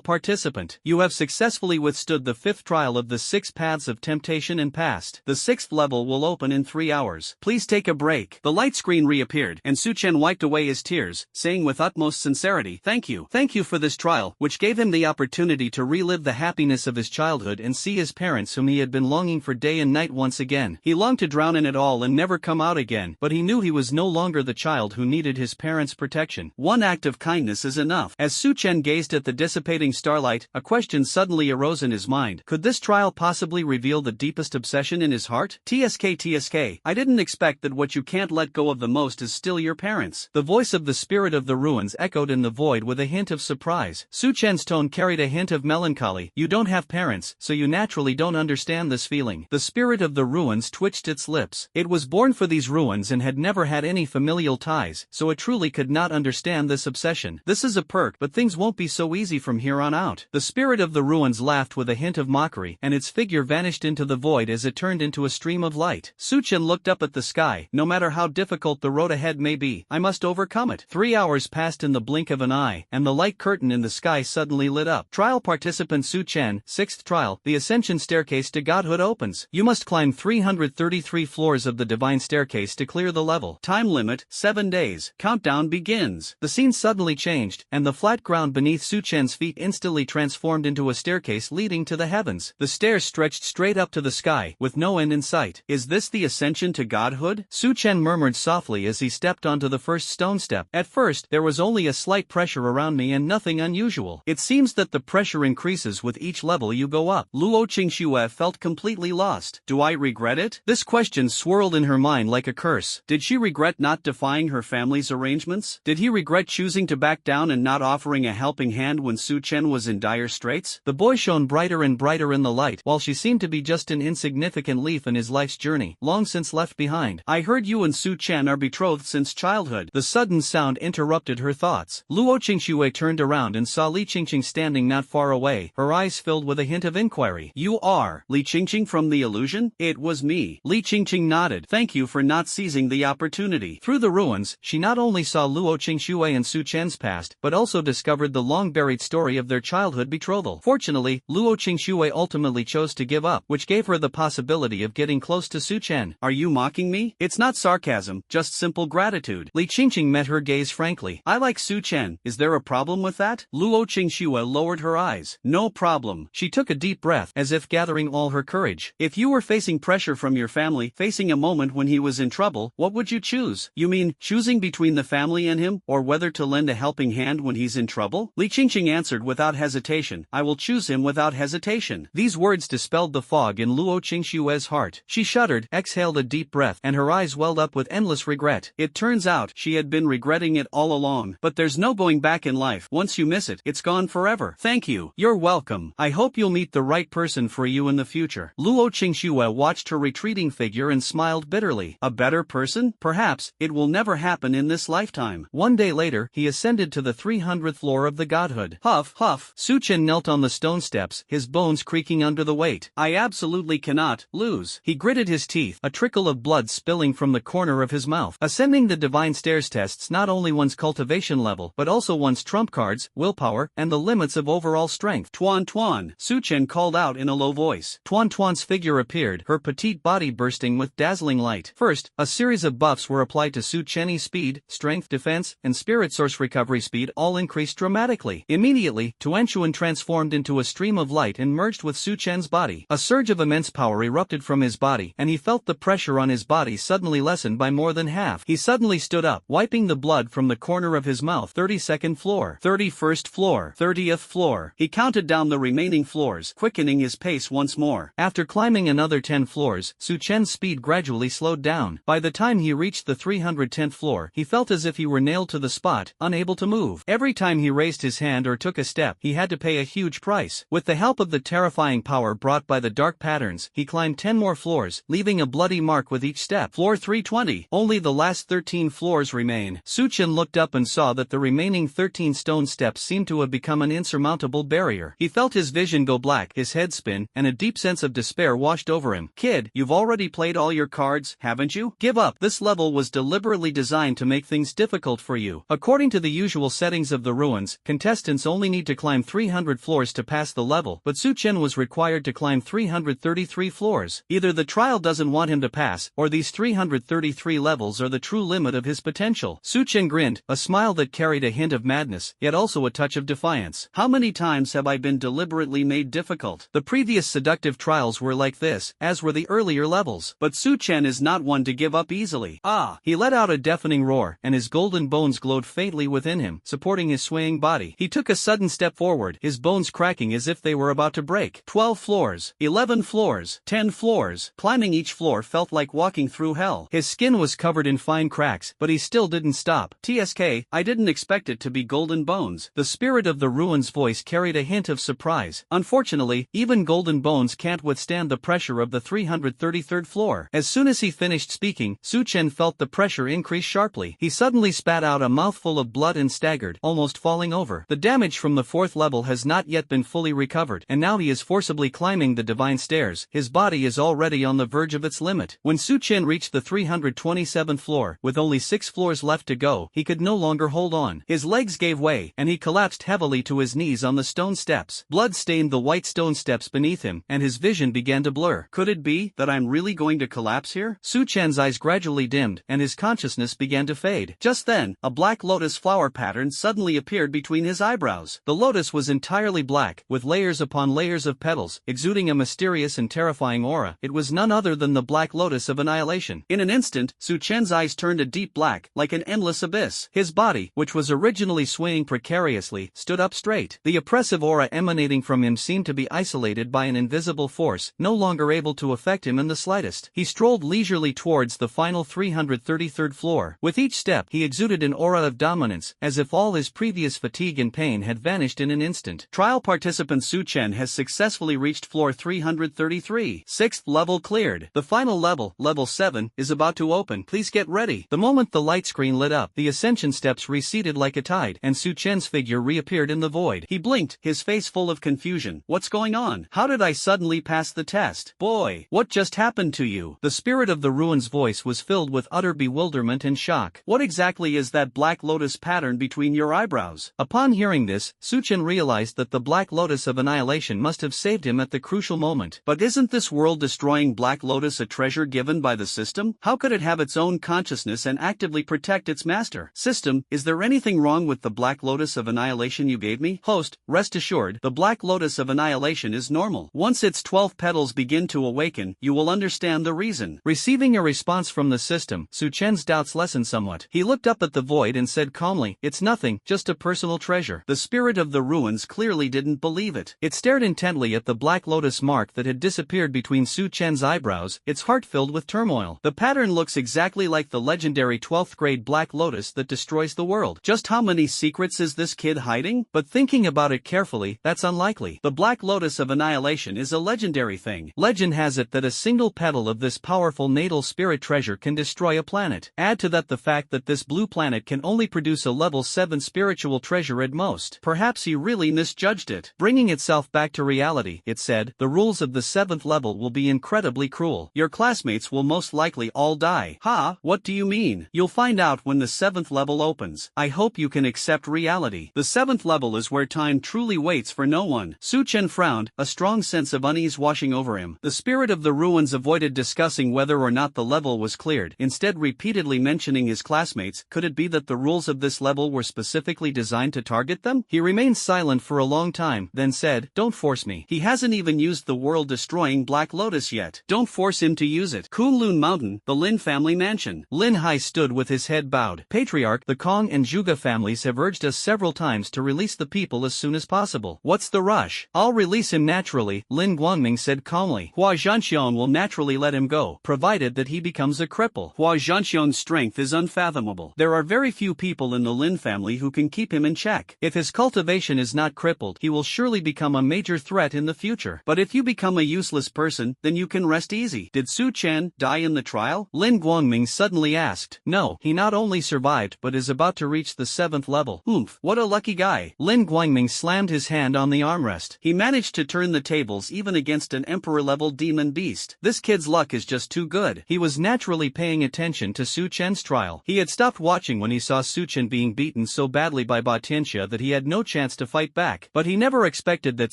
participant. You have successfully withstood the 5th trial of the 6 paths of temptation and passed. The 6th level will open in 3 hours. Please take a break. The light screen reappeared, and Su Chen wiped away his tears, saying with utmost sincerity, Thank you. Thank you for this trial, which gave him the opportunity to relive the happiness of his childhood and see his parents whom he had been longing for day and night once again. He longed to drown in it all and never come out again, but he knew he was no longer the child who needed his parents' protection. One act of kindness is enough. As Su Chen gazed at the dissipating starlight, a question suddenly arose in his mind. Could this trial possibly reveal the deepest obsession in his heart? TSK, I didn't expect that what you can't let go of the most is still your parents. The voice of the spirit of the ruins echoed in the void with a hint of surprise. Su Chen's tone carried a hint of melancholy. You don't have parents, so you naturally don't understand this feeling. The spirit of the ruins twitched its lips. It was born for these ruins and had never had any familial ties, so it truly could not understand this obsession. This is a perk, but things won't be so easy from here on out. The spirit of the ruins laughed with a hint of mockery, and its figure vanished into the void as it turned into a stream of light. Su Chen looked up at the sky. No matter how difficult the road ahead may be, I must overcome it. 3 hours passed in the blink of an eye, and the light curtain in the sky suddenly lit up. Trial participant Su Chen, 6th trial, the ascension staircase to godhood opens. You must climb 333 floors of the divine staircase to clear the level. Time limit, 7 days. Countdown begins. The scene suddenly changed, and the flat ground beneath Su Chen's feet instantly transformed into a staircase leading to the heavens. The stairs stretched straight up to the sky, with no end in sight. Is this the ascension to godhood? Su Chen murmured softly as he stepped onto the first stone step. At first, there was only a slight pressure around me and nothing unusual. It seems that the pressure increases with each level you go up. Luo Qingxue felt completely lost. Do I regret it? This question swirled in her mind like a curse. Did she regret not defying her family's arrangements? Did he regret choosing to back down and not offering a helping hand when Su Chen was in dire straits? The boy shone brighter and brighter in the light, while she seemed to be just an insignificant leaf in his life's journey, long since left behind. I heard you and Su Chen are betrothed since childhood. The sudden sound interrupted her thoughts. Luo Qingxue turned around and saw Li Qingqing standing not far away, her eyes filled with a hint of inquiry. You are Li Qingqing from the illusion? It was me. Li Qingqing nodded. Thank you for not seizing the opportunity. Through the ruins, she not only saw Luo Qingxue and Su Chen's past, but also discovered the long-buried story of their childhood betrothal. Fortunately, Luo Qingxue ultimately chose to give up, which gave her the possibility of getting close to Su Chen. Are you mocking me? It's not sarcasm, just simple gratitude. Li Qingqing met her gaze frankly. I like Su Chen. Is there a problem with that? Luo Qingxue lowered her eyes. No problem. She took a deep breath, as if gathering all her courage. If you were facing pressure from your family, facing a moment when he was in trouble, what would you choose? You mean, choosing between the family and him, or whether to lend a helping hand when he's in trouble? Li Qingqing answered without hesitation. I will choose him without hesitation. These words dispelled the fog in Luo Qingxue's heart. She shuddered, exhaled a deep breath, and her eyes welled up with endless regret. It turns out, she had been regretting it all along. But there's no going back in life. Once you miss it, it's gone forever. Thank you. You're welcome. I hope you'll meet the right person for you in the future. Luo Qingxue watched her retreating figure and smiled bitterly. A better person? Perhaps, it will never happen in this lifetime. One day later, he ascended to the 300th floor of the godhood. Huff, huff. Su Chen knelt on the stone steps, his bones creaking under the weight. I absolutely cannot lose. He gritted his teeth, a trickle of blood spilling from the corner of his mouth. Ascending the divine stairs tests not only one's cultivation level, but also one's trump cards, willpower, and the limits of overall strength. Tuan Tuan, Su Chen called out in a low voice. Tuan Tuan's figure appeared, her petite body bursting with dazzling light. First, a series of buffs were applied to Su Chen's speed, strength, defense, and spirit source recovery speed all increased dramatically. Immediately, Tuan Chuan transformed into a stream of light and merged with Su Chen's body. A surge of immense power erupted from his body, and he felt the pressure on his body suddenly lessened by more than half. He suddenly stood up, wiping the blood from the corner of his mouth. 32nd floor, 31st floor, 30th floor. He counted down the remaining floors, quickening his pace once more. After climbing another 10 floors, Su Chen's speed gradually slowed down. By the time he reached the 310th floor, he felt as if he were nailed to the spot, unable to move. Every time he raised his hand or took a step, he had to pay a huge price. With the help of the terrifying power brought by the dark patterns, he climbed 10 more floors, leaving a bloody mark with each step. Floor 320. Only the last 13 floors remain. Suchen looked up and saw that the remaining 13 stone steps seemed to have become an insurmountable barrier. He felt his vision go black, his head spin, and a deep sense of despair washed over him. Kid, you've already played all your cards, haven't you? Give up. This level was deliberately designed to make things difficult for you. According to the usual settings of the ruins, contestants only need to climb 300 floors to pass the level, but Suchen was required to climb 333 floors. Either the trial doesn't want him to pass, or these 333 levels are the true limit of his potential. Suchen grinned, a smile that carried a hint of madness, yet also a touch of defiance. How many times have I been deliberately made difficult? The previous seductive trials were like this, as were the earlier levels. But Suchen is not one to give up easily. Ah! He let out a deafening roar, and his golden bones glowed faintly within him, supporting his swaying body. He took a sudden step forward, his bones cracking as if they were about to break. 12 floors, 11 floors, 10 floors. Climbing each floor felt like walking through hell. His skin was covered in fine cracks, but he still didn't stop. TSK, I didn't expect it to be golden bones. The spirit of the ruins voice carried a hint of surprise. Unfortunately, even golden bones can't withstand the pressure of the 333rd floor. As soon as he finished speaking, Suchen felt the pressure increase sharply. He suddenly spat out a mouthful of blood and staggered, almost falling over. The damage from the fourth level has not yet been fully recovered, and now he is forcibly climbing the divine stairs. His body is already on the verge of its limit. When Suchen reached the 327th floor, with only 6 floors left to go, he could no longer hold on. His legs gave way, and he collapsed heavily to his knees on the stone steps. Blood stained the white stone steps beneath him, and his vision began to blur. Could it be that I'm really going to collapse here? Suchen's eyes gradually dimmed, and his consciousness began to fade. Just then, a black lotus flower pattern suddenly appeared between his eyebrows. The lotus was entirely black, with layers upon layers of petals, exuding a mysterious and terrifying aura. It was none other than the black lotus of annihilation. In an instant, Suchen's eyes turned a deep black, like an endless abyss. His body, which was originally swaying precariously, stood up straight. The oppressive aura emanating from him seemed to be isolated by an invisible force, no longer able to affect him in the slightest. He strolled leisurely towards the final 333rd floor. With each step, he exuded an aura of dominance, as if all his previous fatigue and pain had vanished in an instant. Trial participant Suchen has successfully reached floor 333. 6th level cleared. The final level, level 7, is about to open. Please get ready. The moment the light screen lit up, the ascension steps receded like a tide, and Suchen's figure reappeared in the void. He blinked, his face full of confusion. What's going on? How did I suddenly pass the test? Boy, what just happened to you? The spirit of the ruins voice was filled with utter bewilderment and shock. What exactly is that black lotus pattern between your eyebrows? Upon hearing this, Suchen realized that the black lotus of annihilation must have saved him at the crucial moment. But isn't this world-destroying black lotus a treasure given by the system? How could it have its own consciousness and actively protect its master? System, is there anything wrong with the black lotus of annihilation you gave me? Host, rest assured, the black lotus of annihilation is normal. Once its 12 petals begin to awaken, you will understand the reason. Receiving a response from the system, Suchen's doubts lessened somewhat. He looked up at the void and said calmly, "It's nothing, just a personal treasure." The spirit of the ruins clearly didn't believe it. It stared intently at the black lotus mark that had disappeared between Suchen's eyebrows, its heart filled with turmoil. The pattern looks exactly like the legendary 12th grade black lotus that destroys the world. Just how many secrets is this kid hiding? But thinking about it carefully, that's unlikely. The black lotus of annihilation is a legendary thing. Legend has it that a single petal of this powerful natal spirit treasure can destroy a planet. Add to that the fact that this blue planet can only produce a level 7 spiritual treasure at most. Perhaps he really misjudged it. Bringing itself back to reality, it said, the rules of the 7th level will be incredibly cruel. Your classmates will most likely all die. Ha, what do you mean? You'll find out when the 7th level opens. I hope you can accept reality. The 7th level is where time truly waits for no one. Suchen frowned, a strong sense of unease washing over him. The spirit of the ruins avoided discussing whether or not the level was cleared, instead repeatedly mentioning his classmates. Could it be that the rules of this level were specifically designed to target them? He remained silent for a long time, then said, "Don't force me. He hasn't even used the world-destroying Black Lotus yet. Don't force him to use it." Kunlun Mountain, the Lin family mansion. Lin Hai stood with his head bowed. "Patriarch, the Kong and Zhuge families have urged us several times to release the people as soon as possible. What's the rush?" "I'll release him naturally," Lin Guangming said calmly. "Hua Zhanxiong will naturally let him go, provided that he becomes a cripple. Hua Zhanxiong's strength is unfathomable. There are very very few people in the Lin family who can keep him in check. If his cultivation is not crippled, he will surely become a major threat in the future. But if you become a useless person, then you can rest easy. Did Su Chen die in the trial? Lin Guangming suddenly asked. No, he not only survived but is about to reach the 7th level. Oomph, what a lucky guy. Lin Guangming slammed his hand on the armrest. He managed to turn the tables even against an emperor-level demon beast. This kid's luck is just too good. He was naturally paying attention to Su Chen's trial. He had stopped watching when he saw Su Chen being beaten so badly by Ba Tianxia that he had no chance to fight back. But he never expected that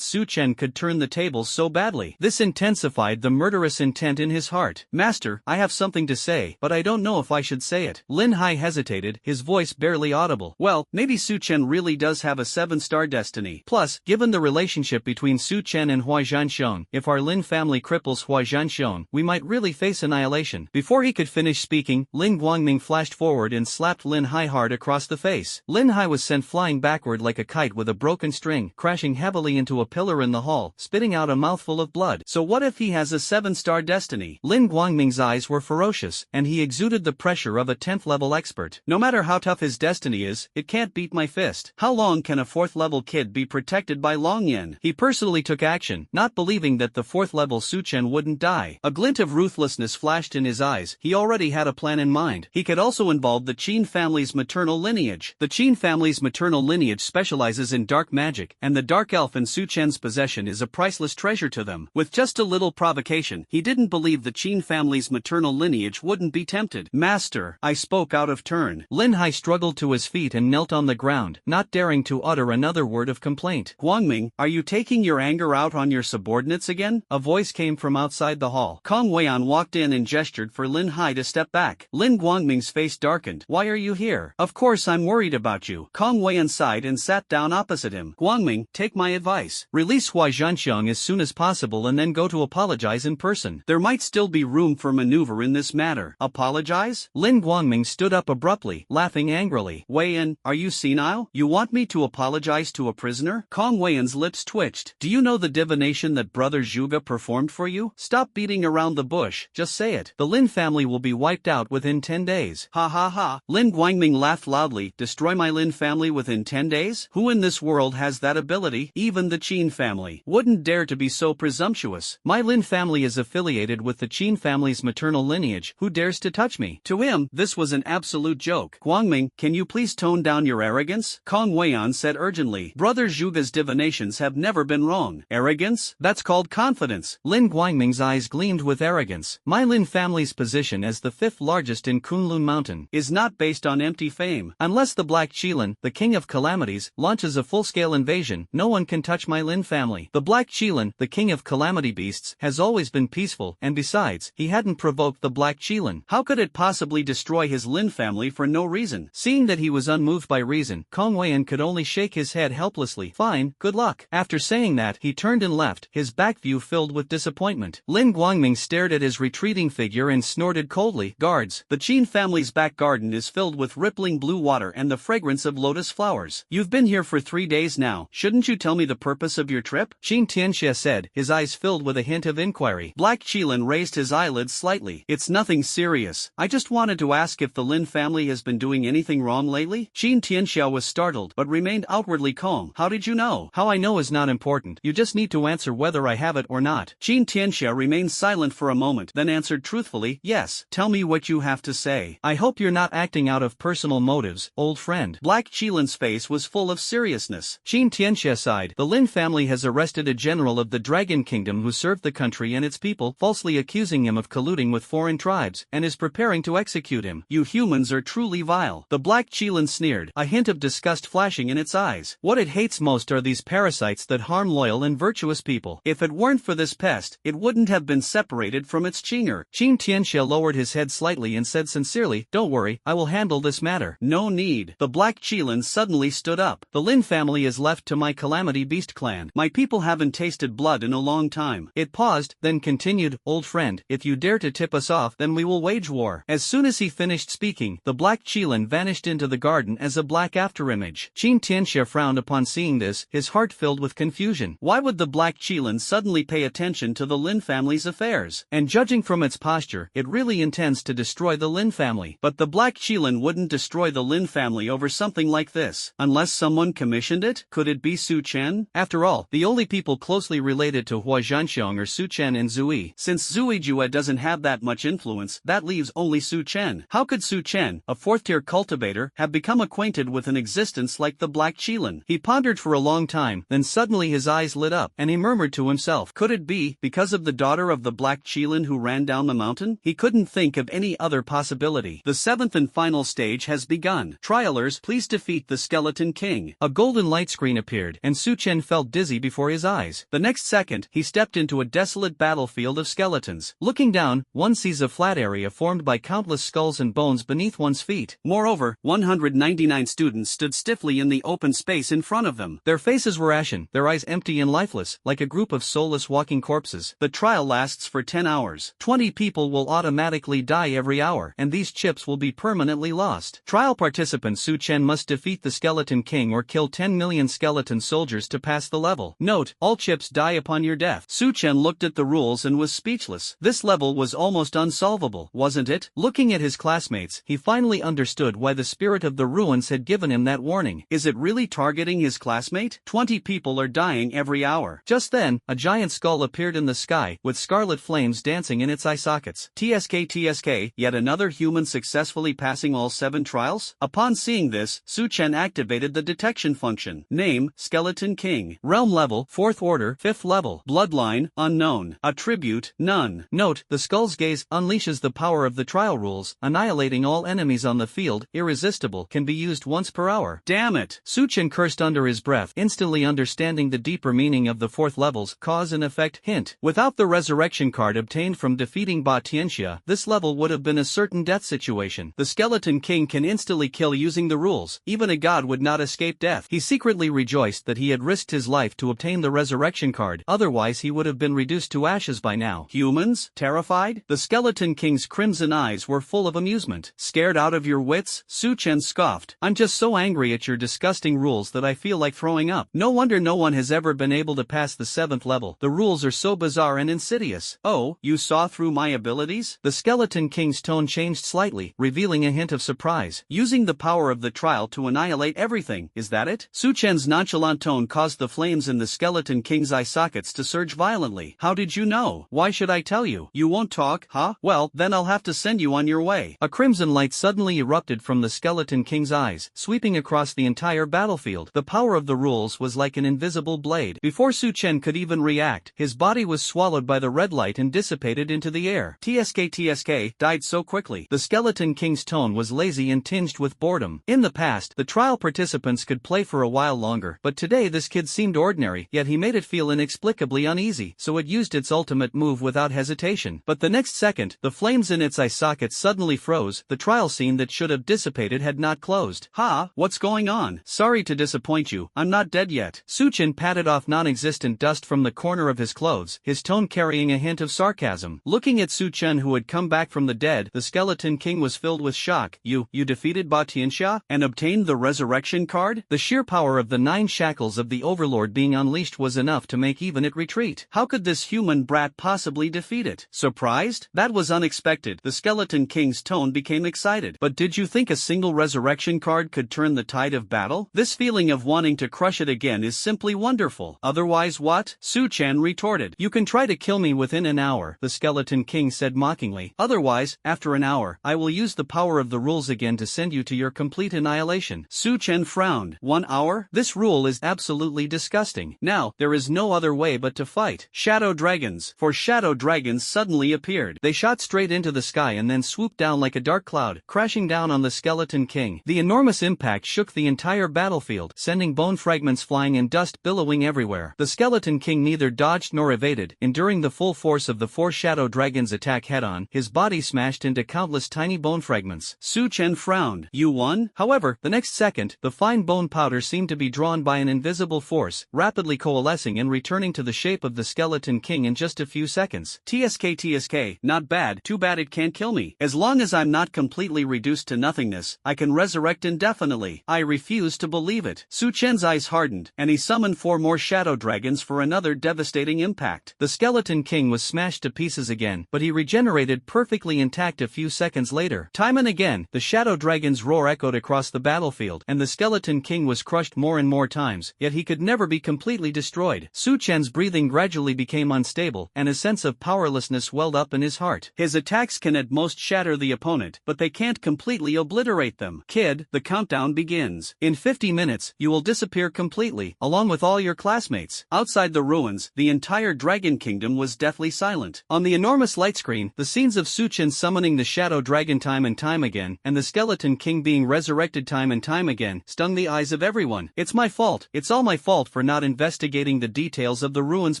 Su Chen could turn the tables so badly. This intensified the murderous intent in his heart. Master, I have something to say, but I don't know if I should say it. Lin Hai hesitated, his voice barely audible. Well, maybe Su Chen really does have a 7-star destiny. Plus, given the relationship between Su Chen and Hua Zhanxiong, if our Lin family cripples Hua Zhanxiong, we might really face annihilation. Before he could finish speaking, Lin Guangming flashed forward and slapped Lin Hai hard across the face. Lin Hai was sent flying backward like a kite with a broken string, crashing heavily into a pillar in the hall, spitting out a mouthful of blood. So what if he has a 7-star destiny? Lin Guangming's eyes were ferocious, and he exuded the pressure of a 10th level expert. No matter how tough his destiny is, it can't beat my fist. How long can a 4th level kid be protected by Long Yin? He personally took action, not believing that the 4th level Su Chen wouldn't die. A glint of ruthlessness flashed in his eyes. He already had a plan in mind. He could also involve the Qin family's maternal lineage. The Qin family's maternal lineage specializes in dark magic, and the dark elf in Su Chen's possession is a priceless treasure to them. With just a little provocation, he didn't believe the Qin family's maternal lineage wouldn't be tempted. Master, I spoke out of turn. Lin Hai struggled to his feet and knelt on the ground, not daring to utter another word of complaint. Guangming, are you taking your anger out on your subordinates again? A voice came from outside the hall. Kong Weian walked in and gestured for Lin Hai to step back. Lin Guangming's face darkened. Why are you here? Of course I'm worried about you. Kong Weian sighed and sat down opposite him. Guangming, take my advice. Release Hua Zhanxiong as soon as possible and then go to apologize in person. There might still be room for maneuver in this matter. Apologize? Lin Guangming stood up abruptly, laughing angrily. Weian, are you senile? You want me to apologize to a prisoner? Kong Weian's lips twitched. Do you know the divination that Brother Zhuge performed for you? Stop beating around the bush, just say it. The Lin family will be wiped out within 10 days. Ha ha ha. Lin Guangming laughed loudly. Destroy my Lin family within 10 days? Who in this world has that ability? Even the Qin family wouldn't dare to be so presumptuous. My Lin family is affiliated with the Qin family's maternal lineage. Who dares to touch me? To him, this was an absolute joke. Guangming, can you please tone down your arrogance? Kong Weian said urgently. Brother Zhuge's divinations have never been wrong. Arrogance? That's called confidence. Lin Guangming's eyes gleamed with arrogance. My Lin family's position as the 5th largest in Kunlun Mountain is not based on empty fame. Unless the Black Qilin, the king of calamities, launches a full-scale invasion, no one can touch my Lin family. The Black Qilin, the king of calamity beasts, has always been peaceful, and besides, he hadn't provoked the Black Qilin. How could it possibly destroy his Lin family for no reason? Seeing that he was unmoved by reason, Kong Weian could only shake his head helplessly. Fine, good luck. After saying that, he turned and left, his back view filled with disappointment. Lin Guangming stared at his retreating figure and snorted coldly. Guards, the Qin family's back garden is filled with rippling blue water and the fragrance of lotus flowers. You've been here for 3 days now. Shouldn't you tell me the purpose of your trip? Qin Tianxia said, his eyes filled with a hint of inquiry. Black Qilin raised his eyelids slightly. It's nothing serious. I just wanted to ask if the Lin family has been doing anything wrong lately. Qin Tianxia was startled but remained outwardly calm. How did you know? How I know is not important. You just need to answer whether I have it or not. Qin Tianxia remained silent for a moment, then answered truthfully, yes. Tell me what you have to say. I hope you're not acting out of personal motives, old friend. Black Qilin's face was full of seriousness. Qin Tianxia sighed. The Lin family has arrested a general of the Dragon Kingdom who served the country and its people, falsely accusing him of colluding with foreign tribes, and is preparing to execute him. You humans are truly vile. The Black Qilin sneered, a hint of disgust flashing in its eyes. What it hates most are these parasites that harm loyal and virtuous people. If it weren't for this pest, it wouldn't have been separated from its chinger. Qin Tianxia lowered his head slightly and said sincerely, don't worry, I will handle this matter. No need. The Black Qilin suddenly stood up. The Lin family is left to my Calamity Beast clan. My people haven't tasted blood in a long time. It paused, then continued, old friend, if you dare to tip us off, then we will wage war. As soon as he finished speaking, the Black Qilin vanished into the garden as a black afterimage. Qin Tianxia frowned upon seeing this, his heart filled with confusion. Why would the Black Qilin suddenly pay attention to the Lin family's affairs? And judging from its posture, it really intends to destroy the Lin family. But the Black Qilin wouldn't wouldn't destroy the Lin family over something like this. Unless someone commissioned it? Could it be Su Chen? After all, the only people closely related to Hua Zhanxiong are Su Chen and Zui. Since Zui Jue doesn't have that much influence, that leaves only Su Chen. How could Su Chen, a fourth-tier cultivator, have become acquainted with an existence like the Black Qilin? He pondered for a long time, then suddenly his eyes lit up, and he murmured to himself, could it be because of the daughter of the Black Qilin who ran down the mountain? He couldn't think of any other possibility. The seventh and final stage has begun. Trialers, please defeat the Skeleton King. A golden light screen appeared, and Su Chen felt dizzy before his eyes. The next second, he stepped into a desolate battlefield of skeletons. Looking down, one sees a flat area formed by countless skulls and bones beneath one's feet. Moreover, 199 students stood stiffly in the open space in front of them. Their faces were ashen, their eyes empty and lifeless, like a group of soulless walking corpses. The trial lasts for 10 hours. 20 people will automatically die every hour, and these chips will be permanently lost. Trial participant Su Chen must defeat the Skeleton King or kill 10 million skeleton soldiers to pass the level. Note, all chips die upon your death. Su Chen looked at the rules and was speechless. This level was almost unsolvable, wasn't it? Looking at his classmates, he finally understood why the spirit of the ruins had given him that warning. Is it really targeting his classmate? 20 people are dying every hour. Just then, a giant skull appeared in the sky, with scarlet flames dancing in its eye sockets. TSK, yet another human successfully passing all 7 trials? Upon seeing this, Su Chen activated the detection function. Name, Skeleton King. Realm level, 4th order, 5th level. Bloodline, unknown. Attribute, none. Note, the skull's gaze unleashes the power of the trial rules, annihilating all enemies on the field, irresistible, can be used once per hour. Damn it! Su Chen cursed under his breath, instantly understanding the deeper meaning of the 4th level's cause and effect hint. Without the resurrection card obtained from defeating Ba Tianxia, this level would have been a certain death situation. The Skeleton King can instantly kill using the rules. Even a god would not escape death. He secretly rejoiced that he had risked his life to obtain the resurrection card, otherwise he would have been reduced to ashes by now. Humans? Terrified? The Skeleton King's crimson eyes were full of amusement. Scared out of your wits? Su Chen scoffed. I'm just so angry at your disgusting rules that I feel like throwing up. No wonder no one has ever been able to pass the 7th level. The rules are so bizarre and insidious. Oh, you saw through my abilities? The Skeleton King's tone changed slightly, revealing a hint of surprise. Using the power of the trial to annihilate everything, is that it? Su Chen's nonchalant tone caused the flames in the Skeleton King's eye sockets to surge violently. How did you know? Why should I tell you? You won't talk, huh? Well, then I'll have to send you on your way. A crimson light suddenly erupted from the Skeleton King's eyes, sweeping across the entire battlefield. The power of the rules was like an invisible blade. Before Su Chen could even react, his body was swallowed by the red light and dissipated into the air. TSK died so quickly. The Skeleton King's tone was lazy and tinged with boredom. In the past, the trial participants could play for a while longer, but today this kid seemed ordinary, yet he made it feel inexplicably uneasy, so it used its ultimate move without hesitation. But the next second, the flames in its eye sockets suddenly froze. The trial scene that should have dissipated had not closed. Ha! What's going on? Sorry to disappoint you, I'm not dead yet. Su Chen patted off non-existent dust from the corner of his clothes, his tone carrying a hint of sarcasm. Looking at Su Chen, who had come back from the dead, the Skeleton King was filled with shock. You defeated Ba Tianxia? And obtained the resurrection card? The sheer power of the 9 shackles of the Overlord being unleashed was enough to make even it retreat. How could this human brat possibly defeat it? Surprised? That was unexpected. The Skeleton King's tone became excited. But did you think a single resurrection card could turn the tide of battle? This feeling of wanting to crush it again is simply wonderful. Otherwise what? Su Chen retorted. You can try to kill me within an hour, the Skeleton King said mockingly. Otherwise, after an hour, I will use the power of the rules again to send you to your complete annihilation. Su Chen frowned. 1 hour? This rule is absolutely disgusting. Now, there is no other way but to fight. Shadow dragons. For shadow dragons suddenly appeared. They shot straight into the sky and then swooped down like a dark cloud, crashing down on the Skeleton King. The enormous impact shook the entire battlefield, sending bone fragments flying and dust billowing everywhere. The Skeleton King neither dodged nor evaded, enduring the full force of the 4 shadow dragons' attack head-on, his body smashed into countless tiny bone fragments. Su Chen frowned. You won? However, the next second, the fine bone powder seemed to be drawn by an invisible force, rapidly coalescing and returning to the shape of the Skeleton King in just a few seconds. TSK, not bad. Too bad it can't kill me. As long as I'm not completely reduced to nothingness, I can resurrect indefinitely. I refuse to believe it. Su Chen's eyes hardened, and he summoned 4 more shadow dragons for another devastating impact. The Skeleton King was smashed to pieces again, but he regenerated perfectly intact a few seconds later. Time and again, the shadow dragon's roar echoed across the battlefield, and the Skeleton King was crushed more and more times, yet he could never be completely destroyed. Su Chen's breathing gradually became unstable, and a sense of powerlessness welled up in his heart. His attacks can at most shatter the opponent, but they can't completely obliterate them. Kid, the countdown begins. In 50 minutes, you will disappear completely, along with all your classmates. Outside the ruins, the entire Dragon Kingdom was deathly silent. On the enormous light screen, the scenes of Su Chen summoning the Shadow Dragon time and time again, and the Skeleton King being resurrected time and time again, stung the eyes of everyone. It's my fault. It's all my fault for not investigating the details of the ruins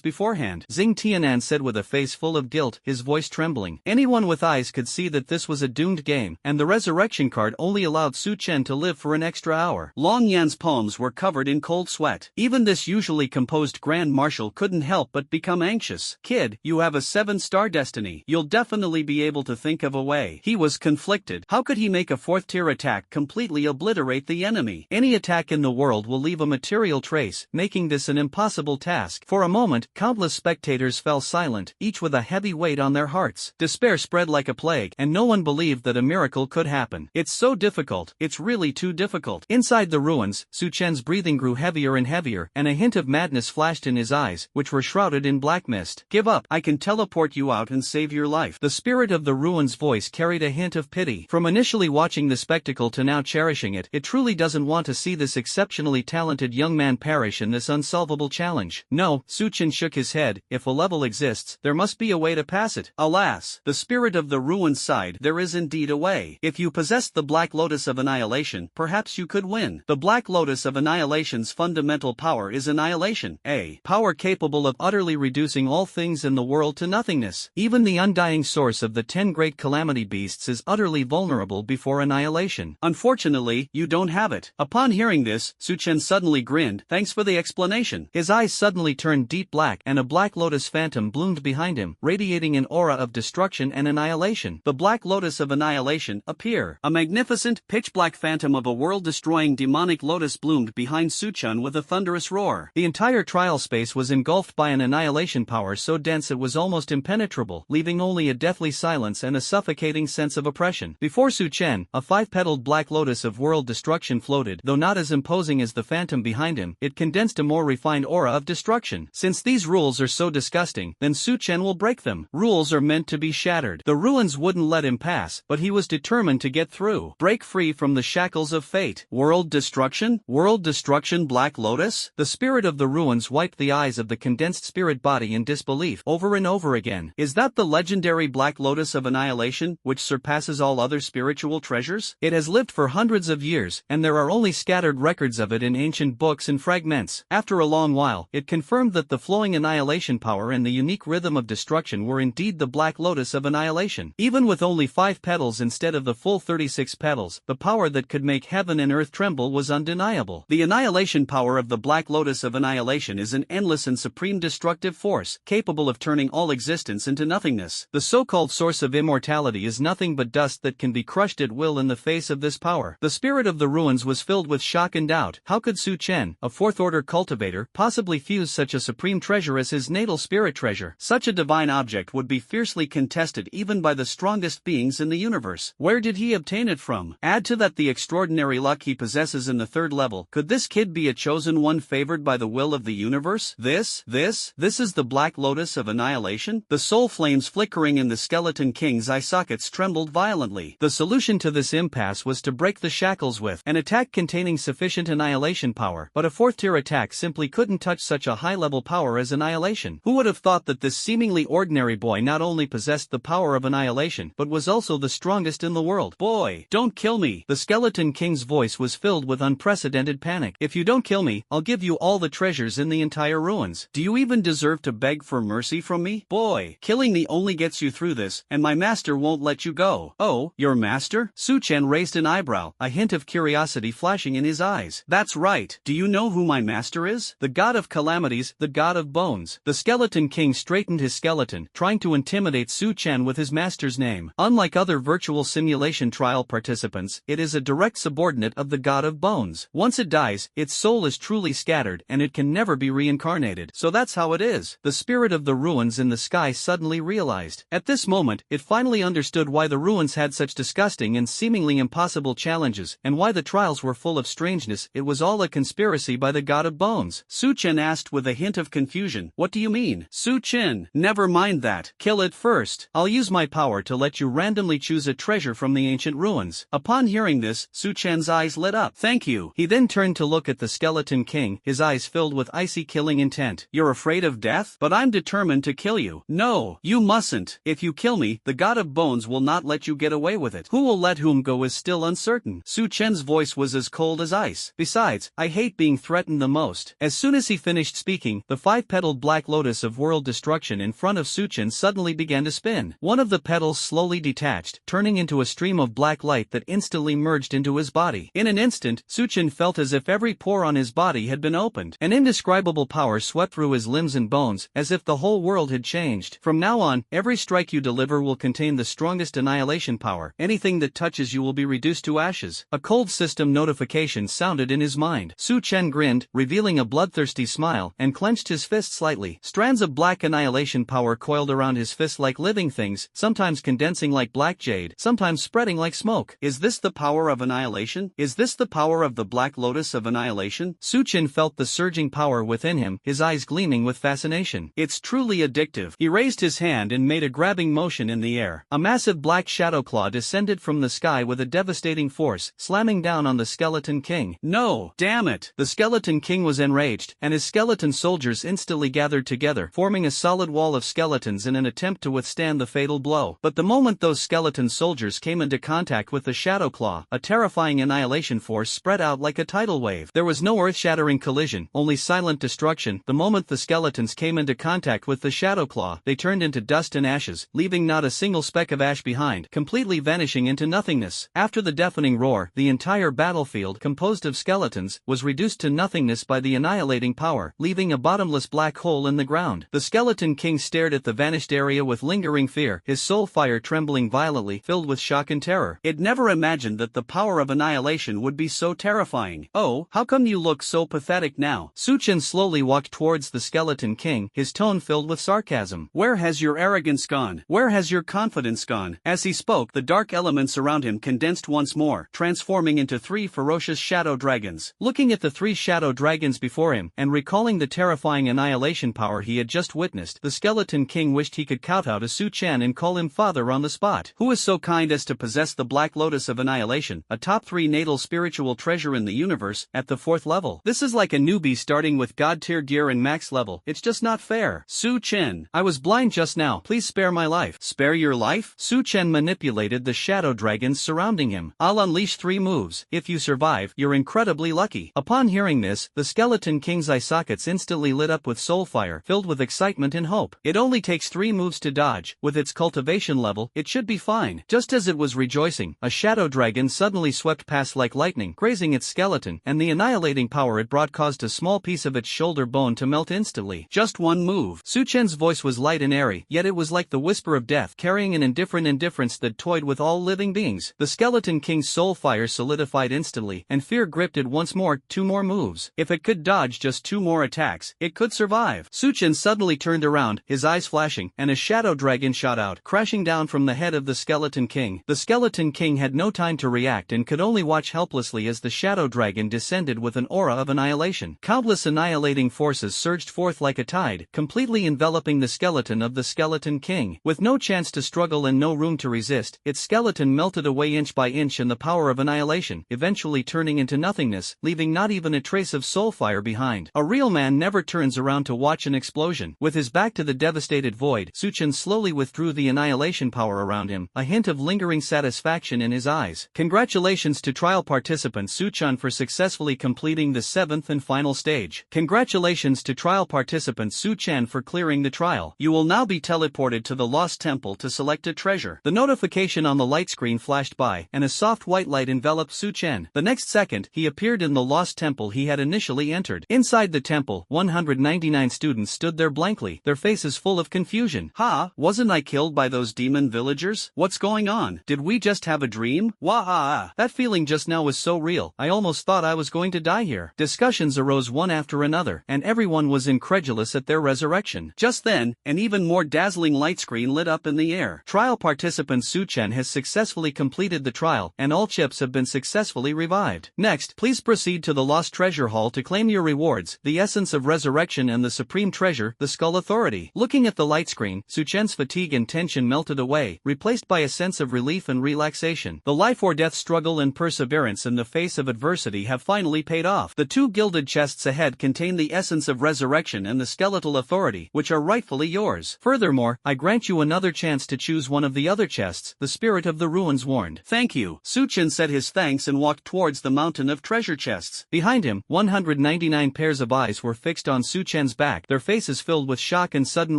beforehand, Xing Tianan said with a face full of guilt, his voice trembling. Anyone with eyes could see that this was a doomed game, and the resurrection card only allowed Su Chen to live for an extra hour. Long Yan's palms were covered in cold sweat. Even this usually composed Grand Marshal couldn't help but become anxious. Kid, you have a 7-star destiny. You'll definitely be able to think of a way. He was conflicted. How could he make a 4th-tier attack completely obliterate the enemy? Any attack in the world will leave a material trace, making this an impossible task. For a moment, countless spectators fell silent, each with a heavy weight on their hearts. Despair spread like a plague, and no one believed that a miracle could happen. It's so difficult. It's really too difficult. Inside the ruins, Su Chen's breathing grew heavier and heavier, and a hint of madness flashed in his eyes, which were shrouded in black mist. Give up. I can teleport you out and save your life. The spirit of the ruins' voice carried a hint of pity. From initially watching the spectacle to now cherishing it, it truly doesn't want to see this exceptionally talented young man perish in this unsolvable challenge. No, Su Chen shook his head. If a level exists, there must be a way to pass it. Alas, the spirit of the ruins sighed. There is indeed a way. If you possessed the Black Lotus of Annihilation, perhaps you could win. The Black Lotus of Annihilation's fundamental power is annihilation, a power capable of utterly reducing all things in the world to nothingness. Even the undying source of the 10 great calamity beasts is utterly vulnerable before annihilation. Unfortunately, you don't have it. Upon hearing this, Su Chen suddenly grinned. Thanks for the explanation. His eyes suddenly turned deep black, and a Black Lotus phantom bloomed behind him, radiating an aura of destruction and annihilation. The Black Lotus of Annihilation appear. A magnificent, pitch-black phantom of a world-destroying demonic lotus bloomed behind Su Chen with a thunderous roar. The entire trial space was engulfed by an annihilation power so dense it was almost impenetrable, leaving only a deathly silence and a suffocating sense of oppression. Before Su Chen, a 5-petaled Black Lotus of world destruction floated. Though not as imposing as the phantom behind him, it condensed a more refined aura of destruction. Since these rules are so disgusting, then Su Chen will break them. Rules are meant to be shattered. The ruins wouldn't let him pass, but he was determined to get through. Break free from the shackles of fate. World destruction? World destruction Black Lotus? The spirit of the ruins wiped the eyes of the condensed spirit body in disbelief over and over again. Is that the legendary Black Lotus of Annihilation, which surpasses all other spiritual treasures? It has lived for hundreds of years, and there are only scattered records of it in ancient books and fragments. After a long while, it confirmed that the flowing annihilation power and the unique rhythm of destruction were indeed the Black Lotus of Annihilation. Even with only 5 petals instead of the full 36 petals, the power that could make heaven and earth tremble was undeniable. The annihilation power of the Black Lotus of Annihilation is an endless and supreme destructive force, capable of turning all existence into nothingness. The so-called source of immortality is nothing but dust that can be crushed at will in the face of this power. The spirit of the ruins was filled with shock and doubt. How could Su Chen, a 4th-order cultivator, possibly fuse such a supreme treasure as his natal spirit treasure? Such a divine object would be fiercely contested even by the strongest beings in the universe. Where did he obtain it from? Add to that the extraordinary luck he possesses in the 3rd level. Could this kid be a chosen one favored by the will of the universe? This is the Black Lotus of Annihilation? The soul flames flickering in the Skeleton King's eye sockets trembled violently. The solution to this impasse was to break the shackles with an attack containing sufficient annihilation power, but a 4th-tier attack simply couldn't touch such a high-level power as annihilation. Who would have thought that this seemingly ordinary boy not only possessed the power of annihilation, but was also the strongest in the world? Boy, don't kill me! The Skeleton King's voice was filled with unprecedented panic. If you don't kill me, I'll give you all the treasures in the entire ruins. Do you even deserve to beg for mercy from me? Boy, killing me only gets you through this, and my master won't let you go. Oh, your master? Su Chen raised an eyebrow, a hint of curiosity flashing in his eyes. That's right. Do you know who my master is? The god of calamities, the god of bones. The Skeleton King straightened his skeleton, trying to intimidate Su Chen with his master's name. Unlike other virtual simulation trial participants, it is a direct subordinate of the god of bones. Once it dies, its soul is truly scattered and it can never be reincarnated. So that's how it is. The spirit of the ruins in the sky suddenly realized. At this moment, it finally understood why the ruins had such disgusting and seemingly impossible challenges, and why the trials were full of strangeness. It was all a conspiracy by the god of bones. Su Chen asked with a hint of confusion. What do you mean? Su Chen, never mind that. Kill it first. I'll use my power to let you randomly choose a treasure from the ancient ruins. Upon hearing this, Su Chen's eyes lit up. Thank you. He then turned to look at the skeleton king, his eyes filled with icy killing intent. You're afraid of death? But I'm determined to kill you. No, you mustn't. If you kill me, the god of bones will not let you get away with it. Who will let whom go is still uncertain. Su Chen's voice was as cold as ice. Besides, I hate being threatened the most. As soon as he finished speaking, the five-petaled black lotus of world destruction in front of Su Chen suddenly began to spin. One of the petals slowly detached, turning into a stream of black light that instantly merged into his body. In an instant, Su Chen felt as if every pore on his body had been opened. An indescribable power swept through his limbs and bones, as if the whole world had changed. From now on, every strike you deliver will contain the strongest annihilation power. Anything that touches you will be reduced to ashes. A cold system notification sounded in his mind. Su Chen grinned, revealing a bloodthirsty smile, and clenched his fist slightly. Strands of black annihilation power coiled around his fist like living things, sometimes condensing like black jade, sometimes spreading like smoke. Is this the power of annihilation? Is this the power of the black lotus of annihilation? Su Chen felt the surging power within him, his eyes gleaming with fascination. It's truly addictive. He raised his hand and made a grabbing motion in the air. A massive black shadow claw descended from the sky with a devastating force, slamming down on the skeleton king. No, damn it! The skeleton king was enraged, and his skeleton soldiers instantly gathered together, forming a solid wall of skeletons in an attempt to withstand the fatal blow. But the moment those skeleton soldiers came into contact with the shadow claw, a terrifying annihilation force spread out like a tidal wave. There was no earth-shattering collision, only silent destruction. The moment the skeletons came into contact with the shadow claw, they turned into dust and ashes, leaving not a single speck of ash behind, completely vanishing into nothingness. After the deafening roar, the entire battlefield, composed of skeletons, was reduced to nothingness by the annihilating power, leaving a bottomless black hole in the ground. The skeleton king stared at the vanished area with lingering fear, his soul fire trembling violently, filled with shock and terror. It never imagined that the power of annihilation would be so terrifying. Oh, how come you look so pathetic now? Su Chen slowly walked towards the skeleton king, his tone filled with sarcasm. Where has your arrogance gone? Where has your confidence gone? As he spoke, the dark elements around him condensed once more, transforming into three ferocious shadow dragons. Looking at the three shadow dragons before him, and recalling the terrifying annihilation power he had just witnessed, the skeleton king wished he could kowtow to Su Chen and call him father on the spot. Who is so kind as to possess the black lotus of annihilation, a top 3 natal spiritual treasure in the universe, at the 4th level? This is like a newbie starting with god tier gear and max level. It's just not fair. Su Chen, I was blind just now. Please spare my life. Spare your life? Su Chen manipulated the shadow dragons surrounding him. I'll unleash 3 moves. If you survive, you're incredibly lucky. Upon hearing this, the skeleton king's eye sockets instantly lit up with soul fire, filled with excitement and hope. It only takes 3 moves to dodge. With its cultivation level, it should be fine. Just as it was rejoicing, a shadow dragon suddenly swept past like lightning, grazing its skeleton, and the annihilating power it brought caused a small piece of its shoulder bone to melt instantly. Just 1 move. Su Chen's voice was light and airy, yet it was like the whisper of death, carrying an indifferent indifference that toyed with all living beings. The skeleton king's soul fire solidified instantly, and fear gripped it once more. 2 more moves. If it could dodge just 2 more attacks, it could survive. Su Chen suddenly turned around, his eyes flashing, and a shadow dragon shot out, crashing down from the head of the skeleton king. The skeleton king had no time to react and could only watch helplessly as the shadow dragon descended with an aura of annihilation. Countless annihilating forces surged forth like a tide, completely enveloping the skeleton of the skeleton king. With no chance to struggle and no room to resist, its skeleton melted away inch by inch in the power of annihilation, eventually turning into nothingness, leaving not even a trace of soul fire behind. A real man never turns around to watch an explosion. With his back to the devastated void, Su Chen slowly withdrew the annihilation power around him, a hint of lingering satisfaction in his eyes. Congratulations to trial participant Su Chen for successfully completing the 7th and final stage. Congratulations to trial participant Su Chen for clearing the trial. You will now be teleported to the Lost Temple to select a treasure. The notification on the light screen flashed by, and a soft white light enveloped Su Chen. The next second, he appeared in the Lost Temple he had initially entered. Inside the temple, 199 students stood there blankly, their faces full of confusion. Ha, wasn't I killed by those demon villagers? What's going on? Did we just have a dream? Wah-ha! That feeling just now was so real, I almost thought I was going to die here. Discussions arose one after another, and everyone was incredulous at their resurrection. Just then, an even more dazzling light screen lit up in the air. Trial participant Su Chen has successfully successfully completed the trial, and all chips have been successfully revived. Next, please proceed to the Lost Treasure Hall to claim your rewards, the Essence of Resurrection and the Supreme Treasure, the Skull Authority. Looking at the light screen, Su-chen's fatigue and tension melted away, replaced by a sense of relief and relaxation. The life-or-death struggle and perseverance in the face of adversity have finally paid off. The two gilded chests ahead contain the Essence of Resurrection and the Skeletal Authority, which are rightfully yours. Furthermore, I grant you another chance to choose one of the other chests, the Spirit of the Ruins warned. Thank you. Su-chen said his thanks and walked towards the mountain of treasure chests. Behind him, 199 pairs of eyes were fixed on Su-chen's back, their faces filled with shock and sudden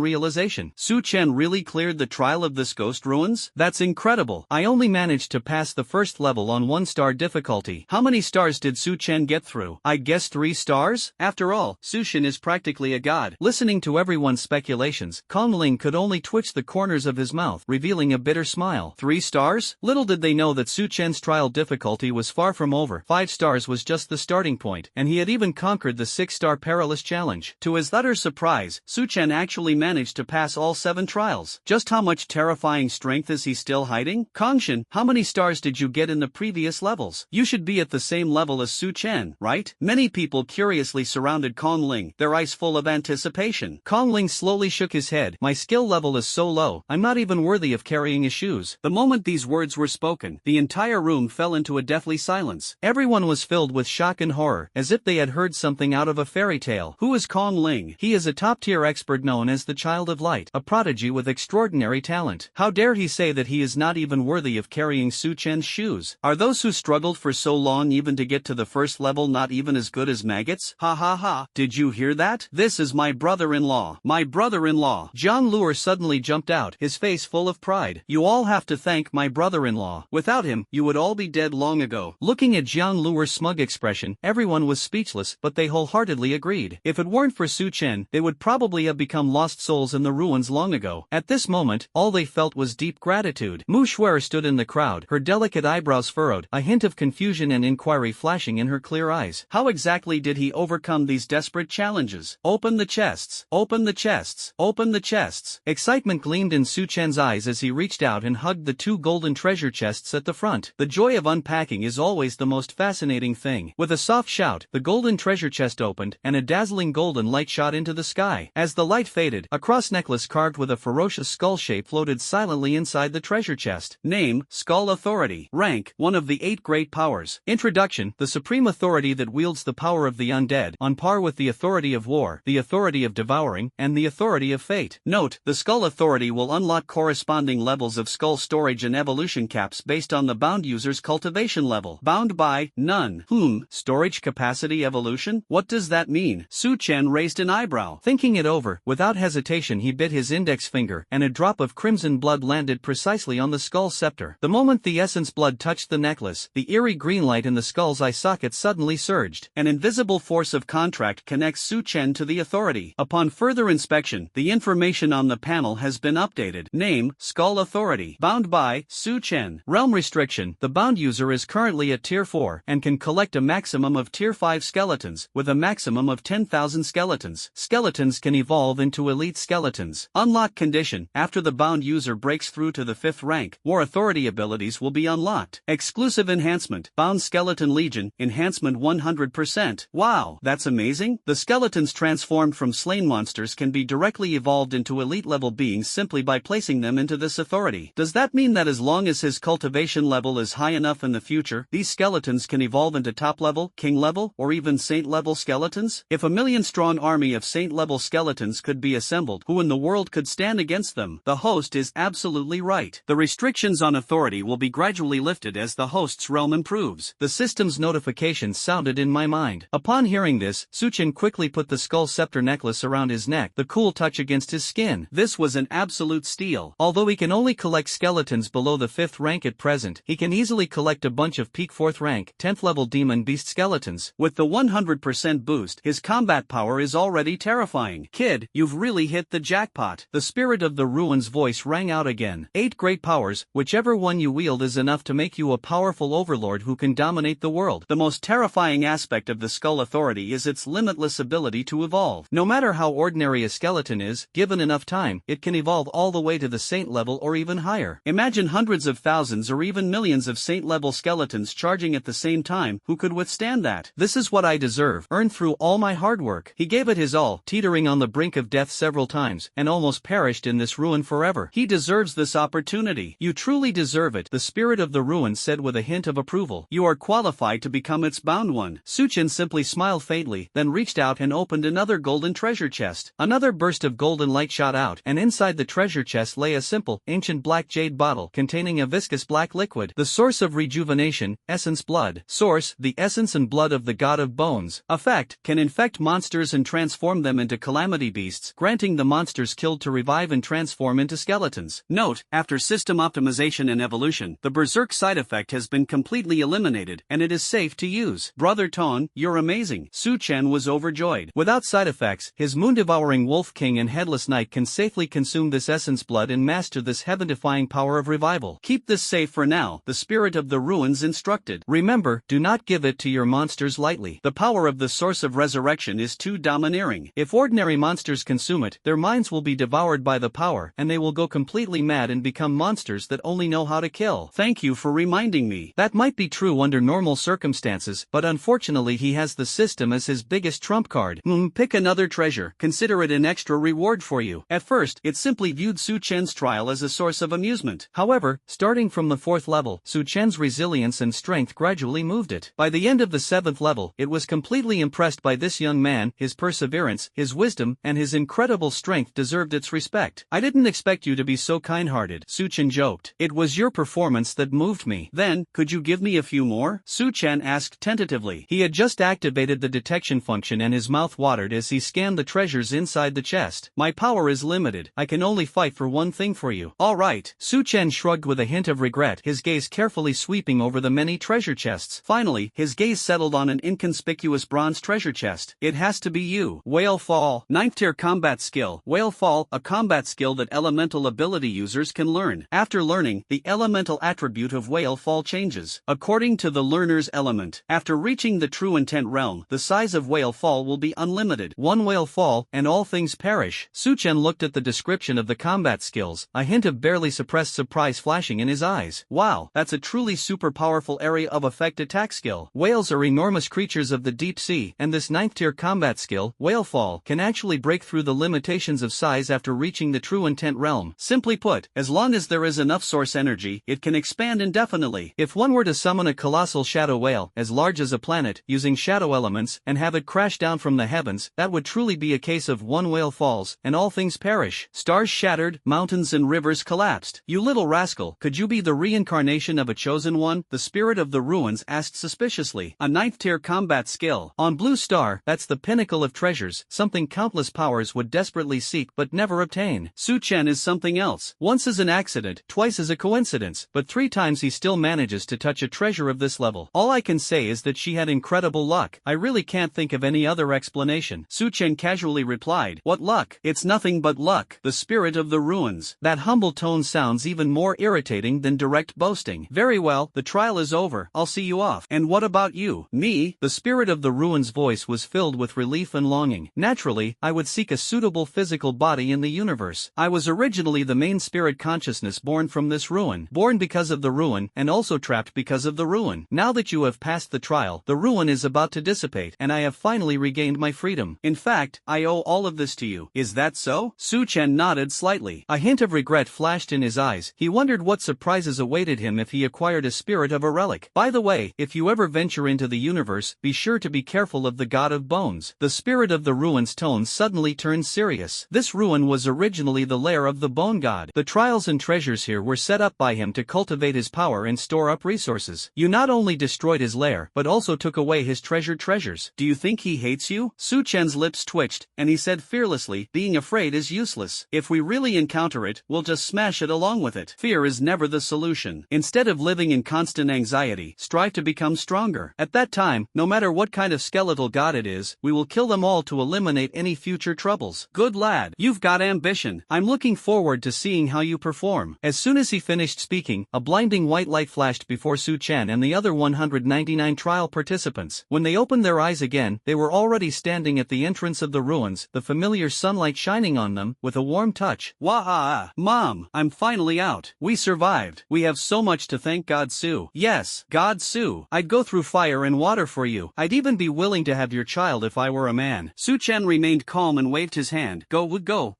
realization. Su-chen really cleared the trial of this ghost ruins? That's incredible. I only managed to pass the first level on 1-star difficulty. How many stars did Su-chen get through? I guess 3 stars? After all, Su-chen is practically a god. Listening to everyone's speculations, Kong Ling could only twitch the corners of his mouth, revealing a bitter smile. 3 stars? Little did they know that Su-chen's trial difficulty was far from over. 5 stars was just the starting point, and he had even conquered the 6-star perilous challenge. To his utter surprise, Su-chen actually managed to pass all 7 trials. Just how much terrifying strength is he still hiding? Kongshin, how many stars did you get in the previous levels? You should be at the same level as Su-chen, right? Many people curiously surrounded Kong Ling, their eyes full of anticipation. Kong Ling slowly shook his head. My skill level is so low, I'm not even worthy of carrying his shoes. The moment these words were spoken, the entire room fell into a deathly silence. Everyone was filled with shock and horror, as if they had heard something out of a fairy tale. Who is Kong Ling? He is a top-tier expert known as the Child of Light, a prodigy with extraordinary talent. How dare he say that he is not even worthy of carrying Su-chen's shoes? Are those who struggled for so long even to get to the first level not even as good as maggots? Ha ha ha. Did you hear that? This is my brother-in-law. My brother-in-law. Zhang Luer suddenly jumped out, his face full of pride. You all have to thank my brother-in-law. Without him, you would all be dead long ago. Looking at Zhang Luer's smug expression, everyone was speechless, but they wholeheartedly agreed. If it weren't for Su-chen, they would probably have become lost souls in the ruins long ago. At this moment, all they felt was deep gratitude. Mu Xuer stood in the crowd, her delicate eyebrows furrowed, a hint of confusion and inquiry flashing in her clear eyes. How exactly did he overcome these desperate challenges? Open the chests. Open the chests. Open the chests. Excitement gleamed in Su-chen's eyes as he reached out and hugged the 2 golden treasure chests at the front. The joy of unpacking is always the most fascinating thing. With a soft shout, the golden treasure chest opened, and a dazzling golden light shot into the sky. As the light faded, a cross necklace carved with a ferocious skull shape floated silently inside the treasure chest. Name, Skull Authority. Rank, one of the 8 great powers. Introduction, the supreme authority that wields the power of the undead, on par with the authority of war, the authority of devouring, and the authority of fate. Note, the Skull Authority will unlock corresponding levels of skull storage and evolution caps based on the bound user's cultivation level. Bound by, none. Storage capacity evolution? What does that mean? Su-chen raised an eyebrow. Thinking it over, without hesitation he bit his index finger, and a drop of crimson blood landed precisely on the skull scepter. The moment the essence blood touched the necklace, the eerie green light in the skull's eye socket suddenly surged. An invisible force of contract connects Su-chen to the authority. Upon further inspection, the information on the panel has been updated. Name, Skull Authority. Bound by, Su-chen. Realm restriction, the bound user is currently at Tier 4, and can collect a maximum of Tier 5 skeletons, with a maximum of 10,000 skeletons. Skeletons can evolve into elite skeletons. Unlock condition, after the bound user breaks through to the 5th rank, War Authority abilities will be unlocked. Exclusive enhancement, Bound Skeleton Legion, enhancement 100%. Wow, that's amazing. The skeletons transformed from slain monsters can be directly evolved into elite level beings simply by placing them into this authority. Does that mean that as long as his cultivation level is high enough in the future, these skeletons can evolve into top level, king level, or even saint level skeletons? If a million-strong army of saint level skeletons could be assembled, who in the world could stand against them? The host is absolutely right. The restrictions on authority will be gradually lifted as the host's realm improves. The system's notification sounded in my mind. Upon hearing this, Su-chen quickly put the skull scepter necklace around his neck, the cool touch against his skin. This was an absolute steal. Although he can only collect skeletons below the 5th rank at present, he can easily collect a bunch of peak 4th rank, 10th level demon beast skeletons. With the 100% boost, his combat power is already terrifying. Kid, you've really hit the jackpot. The spirit of the ruins voice rang out again. 8 great powers, whichever one you wield is enough to make you a powerful overlord who can dominate the world. The most terrifying aspect of the Skull Authority is its limitless ability to evolve. No matter how ordinary a skeleton is, given enough time, it can evolve all the way to the saint level or even higher. Imagine hundreds of thousands or even millions of saint-level skeletons charging at the same time, who could withstand that? This is what I deserve, earned through all my hard work. He gave it his all, teetering on the brink of death several times, and almost perished in this ruin forever. He deserves this opportunity. You truly deserve it, the spirit of the ruin said with a hint of approval. You are qualified to become its bound one. Suchen simply smiled faintly, then reached out and opened another golden treasure chest. Another burst of golden light shot out, and inside the treasure chest lay a simple, ancient black jade bottle containing a viscous black liquid. The source of rejuvenation, essence blood. Source, the essence and blood of the god of bones. Effect, can infect monsters and transform them into calamity beasts, granting the monsters killed to revive and transform into skeletons. Note, after system optimization and evolution, the berserk side effect has been completely eliminated, and it is safe to use. Brother Ton, you're amazing. Su Chen was overjoyed. Without side effects, his moon-devouring Wolf King and Headless Knight can safely consume this essence blood and master this heaven-defying power of revival. Keep this safe for now, the spirit of the ruins instructed. Remember, do not give it to your monsters lightly. The power of the source of resurrection is too domineering. If ordinary monsters consume it, their minds will be devoured by the power, and they will go completely mad and become monsters that only know how to kill. Thank you for reminding me. That might be true under normal circumstances, but unfortunately he has the system as his biggest trump card. Pick another treasure, consider it an extra reward for you. At first, it simply viewed Su Chen's trial as a source of amusement. However, starting from the 4th level, Su Chen's resilience and strength gradually moved it. By the end of the 7th level, it was completely impressed by this young man. His perseverance, his wisdom, and his incredible strength deserved its respect. I didn't expect you to be so kind-hearted, Su Chen joked. It was your performance that moved me. Then, could you give me a few more? Su Chen asked tentatively. He had just activated the detection function and his mouth watered as he scanned the treasures inside the chest. My power is limited. I can only fight for one thing for you. All right. Su Chen shrugged with a hint of regret, his gaze carefully sweeping over the many treasure chests. Finally, his gaze settled on an inconspicuous bronze treasure chest. It has to be you. Whale Fall. 9th tier combat skill. Whale Fall, a combat skill that elemental ability users can learn. After learning, the elemental attribute of Whale Fall changes, according to the learner's element. After reaching the true intent realm, the size of Whale Fall will be unlimited. One Whale Fall, and all things perish. Su Chen looked at the description of the combat skills, a hint of barely suppressed surprise flashing in his eyes. Wow, that's a truly super powerful area of effect attack skill. Whales are enormous creatures of the deep sea, and this 9th tier combat skill, Whale Fall, can actually break through the limitations of size after reaching the true intent realm. Simply put, as long as there is enough source energy, it can expand indefinitely. If one were to summon a colossal shadow whale, as large as a planet, using shadow elements, and have it crash down from the heavens, that would truly be a case of one whale falls, and all things perish. Stars shattered, mountains and rivers collapsed. You little rascal, could you be the reincarnation of a chosen one? The spirit of the ruins asked suspiciously. A 9th tier combat skill. On Blue Star, that's the pinnacle of treasures, something countless powers would desperately seek but never obtain. Su Chen is something else. Once is an accident, twice is a coincidence, but 3 times he still manages to touch a treasure of this level. All I can say is that she had incredible luck. I really can't think of any other explanation. Su Chen casually replied, what luck? It's nothing but luck. The spirit of the ruins. That humble tone sounds even more irritating than direct boasting. Very well, the trial is over. I'll see you off. And what about you? Me? The spirit of the ruins voice was filled with relief and longing. Naturally, I would seek a suitable physical body in the universe. I was originally the main spirit consciousness born from this ruin. Born because of the ruin, and also trapped because of the ruin. Now that you have passed the trial, the ruin is about to dissipate, and I have finally regained my freedom. In fact, I owe all of this to you. Is that so? Su Chen nodded slightly. A hint of regret flashed in his eyes. He wondered what surprises awaited him if he acquired a spirit of a relic. By the way, if you ever venture into the universe, be sure to be careful of the god of bones. The spirit of the ruin's tone suddenly turned serious. This ruin was originally the lair of the bone god. The trials and treasures here were set up by him to cultivate his power and store up resources. You not only destroyed his lair, but also took away his treasured treasures. Do you think he hates you? Su Chen's lips twitched, and he said fearlessly, being afraid is useless. If we really encounter it, we'll just smash it along with it. Fear is never the solution. Instead of living in constant anxiety, strive to become stronger. At that time, no matter what kind of skeletal god it is, we will kill them all to eliminate any future troubles. Good lad, you've got ambition. I'm looking forward to seeing how you perform. As soon as he finished speaking, a blinding white light flashed before Su Chen and the other 199 trial participants. When they opened their eyes again, they were already standing at the entrance of the ruins, the familiar sunlight shining on them, with a warm touch. Wah-ah, Mom, I'm finally out. We survived. survived. We have so much to thank God Su. Yes, God Su. I'd go through fire and water for you. I'd even be willing to have your child if I were a man. Su Chen remained calm and waved his hand. Go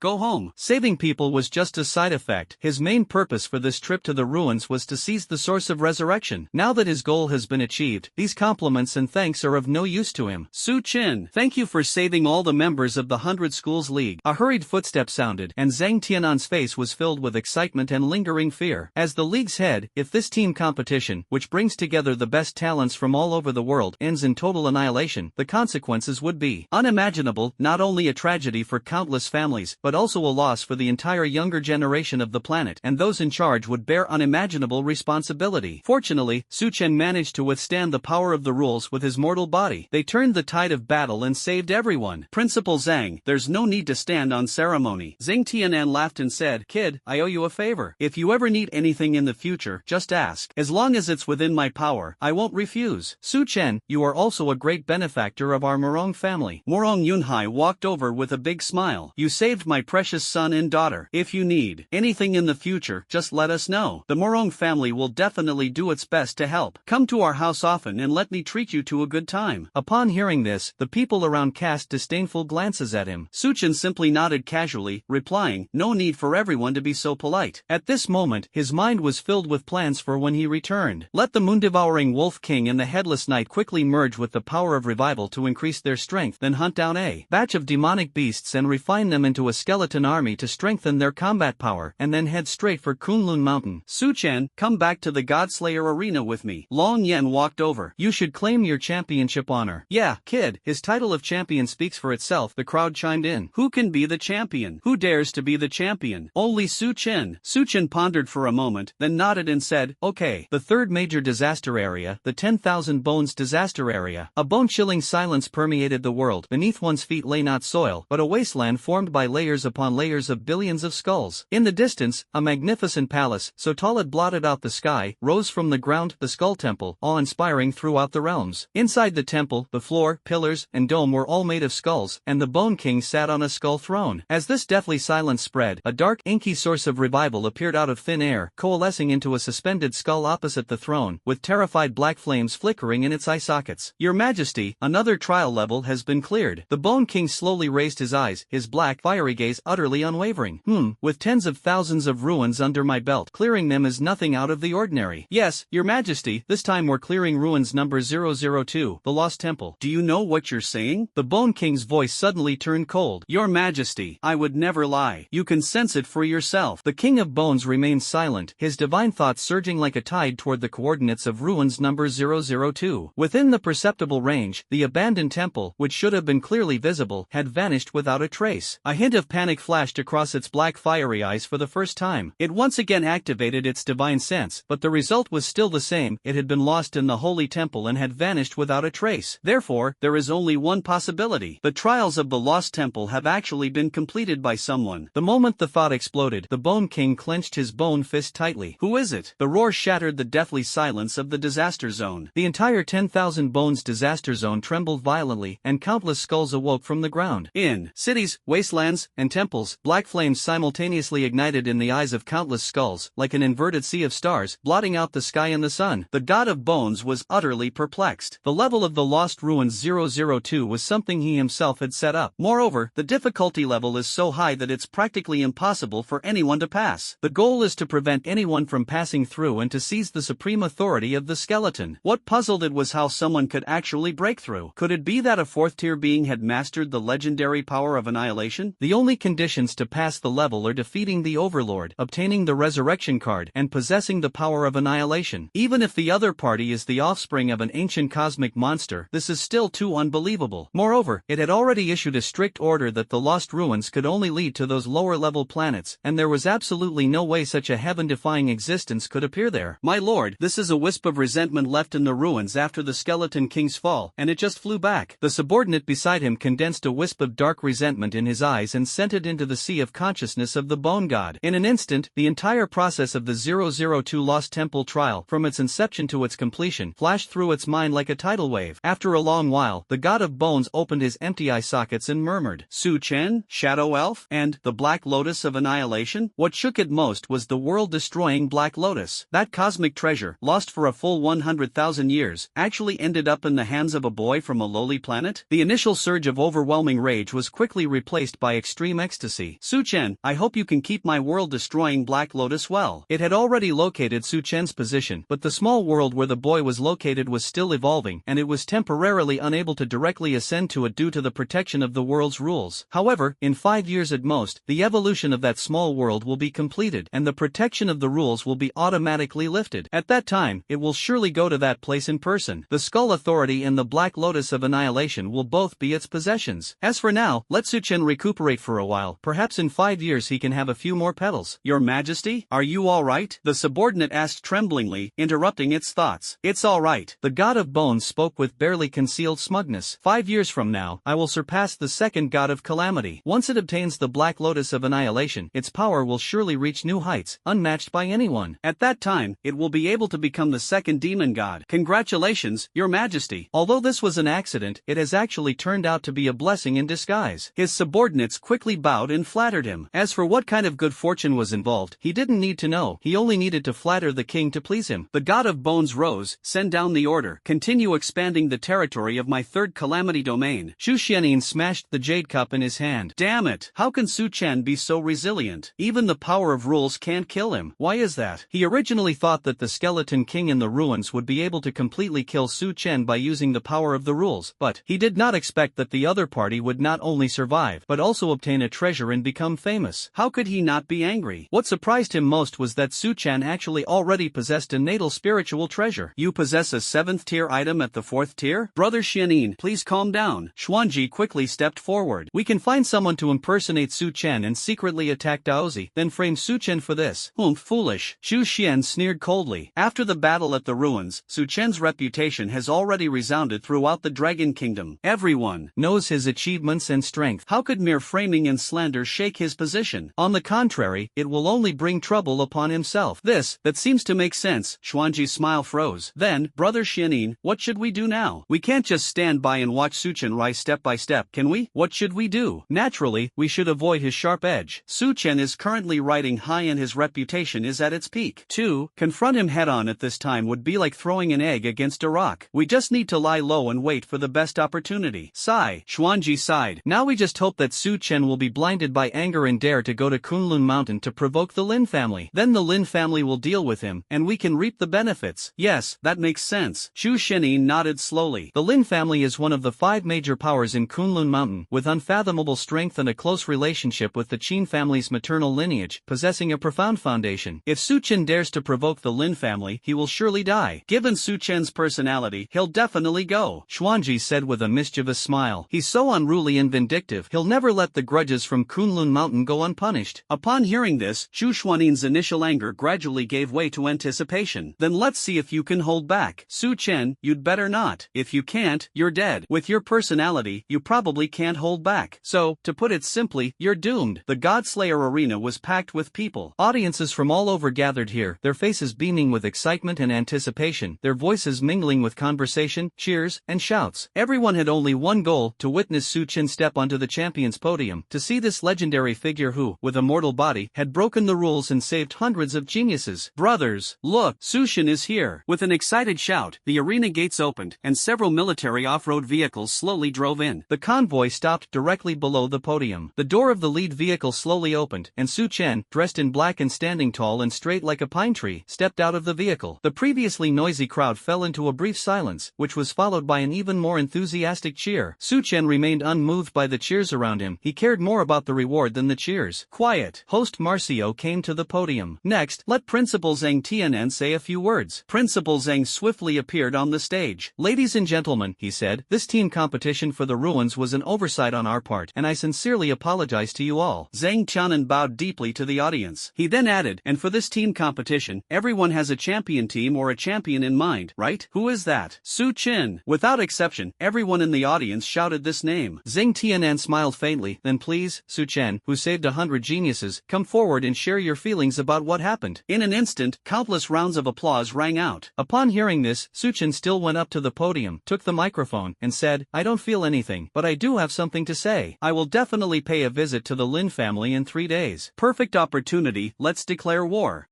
home. Saving people was just a side effect. His main purpose for this trip to the ruins was to seize the source of resurrection. Now that his goal has been achieved, these compliments and thanks are of no use to him. Su Chen, thank you for saving all the members of the 100 Schools League. A hurried footstep sounded, and Zhang Tianan's face was filled with excitement and lingering fear. As the league's head, if this team competition, which brings together the best talents from all over the world, ends in total annihilation, the consequences would be unimaginable, not only a tragedy for countless families, but also a loss for the entire younger generation of the planet, and those in charge would bear unimaginable responsibility. Fortunately, Su Chen managed to withstand the power of the rules with his mortal body. They turned the tide of battle and saved everyone. Principal Zhang, there's no need to stand on ceremony. Zhang Tianan laughed and said, Kid, I owe you a favor. If you ever need anything in the future, just ask. As long as it's within my power, I won't refuse. Su Chen, you are also a great benefactor of our Morong family. Morong Yunhai walked over with a big smile. You saved my precious son and daughter. If you need anything in the future, just let us know. The Morong family will definitely do its best to help. Come to our house often and let me treat you to a good time. Upon hearing this, the people around cast disdainful glances at him. Su Chen simply nodded casually, replying, no need for everyone to be so polite. At this moment, his mind was filled with plans for when he returned. Let the moon-devouring Wolf King and the Headless Knight quickly merge with the power of revival to increase their strength, then hunt down a batch of demonic beasts and refine them into a skeleton army to strengthen their combat power, and then head straight for Kunlun Mountain. Su Chen, come back to the Godslayer arena with me. Long Yen walked over. You should claim your championship honor. Yeah, kid, his title of champion speaks for itself, the crowd chimed in. Who can be the champion? Who dares to be the champion? Only Su Chen. Su Chen pondered for a moment, then nodded and said, okay. The third major disaster area, the 10,000 Bones disaster area. A bone-chilling silence permeated the world. Beneath one's feet lay not soil, but a wasteland formed by layers upon layers of billions of skulls. In the distance, a magnificent palace, so tall it blotted out the sky, rose from the ground, the Skull Temple, awe-inspiring throughout the realms. Inside the temple, the floor, pillars, and dome were all made of skulls, and the Bone King sat on a skull throne. As this deathly silence spread, a dark, inky source of revival appeared out of thin air, coalescing into a suspended skull opposite the throne, with terrified black flames flickering in its eye sockets. Your Majesty, another trial level has been cleared. The Bone King slowly raised his eyes, his black, fiery gaze utterly unwavering. With tens of thousands of ruins under my belt, clearing them is nothing out of the ordinary. Yes, Your Majesty, this time we're clearing ruins number 002, the Lost Temple. Do you know what you're saying? The Bone King's voice suddenly turned cold. Your Majesty, I would never lie. You can sense it for yourself. The King of Bones remained silent, his divine thoughts surging like a tide toward the coordinates of ruins number 002. Within the perceptible range, the abandoned temple, which should have been clearly visible, had vanished without a trace. A hint of panic flashed across its black fiery eyes for the first time. It once again activated its divine sense, but the result was still the same. It had been lost in the holy temple and had vanished without a trace. Therefore, there is only one possibility. The trials of the lost temple have actually been completed by someone. The moment the thought exploded, the Bone King clenched his bone fist tightly. Who is it? The roar shattered the deathly silence of the disaster zone. The entire 10,000 Bones disaster zone trembled violently, and countless skulls awoke from the ground. In cities, wastelands, and temples, black flames simultaneously ignited in the eyes of countless skulls, like an inverted sea of stars, blotting out the sky and the sun. The God of Bones was utterly perplexed. The level of the Lost Ruins 002 was something he himself had set up. Moreover, the difficulty level is so high that it's practically impossible for anyone to pass. The goal is to prevent anyone from passing through and to seize the supreme authority of the skeleton. What puzzled it was how someone could actually break through. Could it be that a fourth-tier being had mastered the legendary power of annihilation? The only conditions to pass the level are defeating the Overlord, obtaining the Resurrection Card, and possessing the power of annihilation. Even if the other party is the offspring of an ancient cosmic monster, this is still too unbelievable. Moreover, it had already issued a strict order that the Lost Ruins could only lead to those lower-level planets, and there was absolutely no way such a heaven-defying existence could appear there. My lord, this is a wisp of resentment left in the ruins after the Skeleton King's fall, and it just flew back. The subordinate beside him condensed a wisp of dark resentment in his eyes and sent it into the sea of consciousness of the Bone God. In an instant, the entire process of the 002 Lost Temple trial, from its inception to its completion, flashed through its mind like a tidal wave. After a long while, the God of Bones opened his empty eye sockets and murmured, Su Chen, Shadow Elf, and the Black Lotus of Annihilation? What shook it most was the world world-destroying Black Lotus. That cosmic treasure, lost for a full 100,000 years, actually ended up in the hands of a boy from a lowly planet? The initial surge of overwhelming rage was quickly replaced by extreme ecstasy. Su Chen, I hope you can keep my world-destroying Black Lotus well. It had already located Su Chen's position, but the small world where the boy was located was still evolving, and it was temporarily unable to directly ascend to it due to the protection of the world's rules. However, in 5 years at most, the evolution of that small world will be completed, and the protection of the rules will be automatically lifted. At that time, it will surely go to that place in person. The Skull Authority and the Black Lotus of Annihilation will both be its possessions. As for now, let Su Chen recuperate for a while. Perhaps in 5 years he can have a few more petals. Your Majesty, are you all right? The subordinate asked tremblingly, interrupting its thoughts. It's all right. The God of Bones spoke with barely concealed smugness. 5 years from now, I will surpass the second God of Calamity. Once it obtains the Black Lotus of Annihilation, its power will surely reach new heights, unmatched by anyone. At that time, it will be able to become the second demon god. Congratulations, Your Majesty. Although this was an accident, it has actually turned out to be a blessing in disguise. His subordinates quickly bowed and flattered him. As for what kind of good fortune was involved, he didn't need to know. He only needed to flatter the king to please him. The God of Bones rose. Send down the order. Continue expanding the territory of my third calamity domain. Xu Xianyin smashed the jade cup in his hand. Damn it! How can Su Chen be so resilient? Even the power of rules can't kill him. Why is that? He originally thought that the Skeleton King in the ruins would be able to completely kill Su Chen by using the power of the rules, but he did not expect that the other party would not only survive, but also obtain a treasure and become famous. How could he not be angry? What surprised him most was that Su Chen actually already possessed a natal spiritual treasure. You possess a 7th tier item at the 4th tier? Brother Xianin, please calm down. Xuanji quickly stepped forward. We can find someone to impersonate Su Chen and secretly attack Daozi, then frame Su Chen for this. Foolish. Xu Xian sneered coldly. After the battle at the ruins, Su Chen's reputation has already resounded throughout the Dragon Kingdom. Everyone knows his achievements and strength. How could mere framing and slander shake his position? On the contrary, it will only bring trouble upon himself. That seems to make sense. Xuanji's smile froze. Then, Brother Xianin, what should we do now? We can't just stand by and watch Su Chen rise step by step, can we? What should we do? Naturally, we should avoid his sharp edge. Su Chen is currently riding high and his reputation is at its peak. 2. Confront him head-on at this time would be like throwing an egg against a rock. We just need to lie low and wait for the best opportunity. Sigh. Xuanji sighed. Now we just hope that Su Chen will be blinded by anger and dare to go to Kunlun Mountain to provoke the Lin family. Then the Lin family will deal with him, and we can reap the benefits. Yes, that makes sense. Xu Shenin nodded slowly. The Lin family is one of the 5 major powers in Kunlun Mountain, with unfathomable strength and a close relationship with the Qin family's maternal lineage, possessing a profound foundation. If Su Chen dares to provoke the Lin family, he will surely die. Given Su Chen's personality, he'll definitely go. Xuanji said with a mischievous smile. He's so unruly and vindictive, he'll never let the grudges from Kunlun Mountain go unpunished. Upon hearing this, Xu Xuanin's initial anger gradually gave way to anticipation. Then let's see if you can hold back. Su Chen, you'd better not. If you can't, you're dead. With your personality, you probably can't hold back. So, to put it simply, you're doomed. The Godslayer arena was packed with people. Audiences from all over gathered here, their faces beaming with excitement and anticipation, their voices mingling with conversation, cheers, and shouts. Everyone had only one goal: to witness Su Chen step onto the champion's podium, to see this legendary figure who, with a mortal body, had broken the rules and saved hundreds of geniuses. Brothers, look, Su Chen is here. With an excited shout, the arena gates opened, and several military off-road vehicles slowly drove in. The convoy stopped directly below the podium. The door of the lead vehicle slowly opened, and Su Chen, dressed in black and standing tall and straight like a pine tree, stepped out of the vehicle. The previously noisy crowd fell into a brief silence, which was followed by an even more enthusiastic cheer. Su Chen remained unmoved by the cheers around him. He cared more about the reward than the cheers. Quiet. Host Marcio came to the podium. Next, let Principal Zhang Tianen say a few words. Principal Zhang swiftly appeared on the stage. Ladies and gentlemen, he said, this team competition for the ruins was an oversight on our part, and I sincerely apologize to you all. Zhang Tianen bowed deeply to the audience. He then added, and for this team competition, everyone has a champion team or a champion in mind, right? Who is that? Su Chen. Without exception, everyone in the audience shouted this name. Zhang Tianen smiled faintly. Then please, Su Chen, who saved 100 geniuses, come forward and share your feelings about what happened. In an instant, countless rounds of applause rang out. Upon hearing this, Su Chen still went up to the podium, took the microphone, and said, I don't feel anything, but I do have something to say. I will definitely pay a visit to the Lin family in 3 days. Perfect opportunity, let's declare war.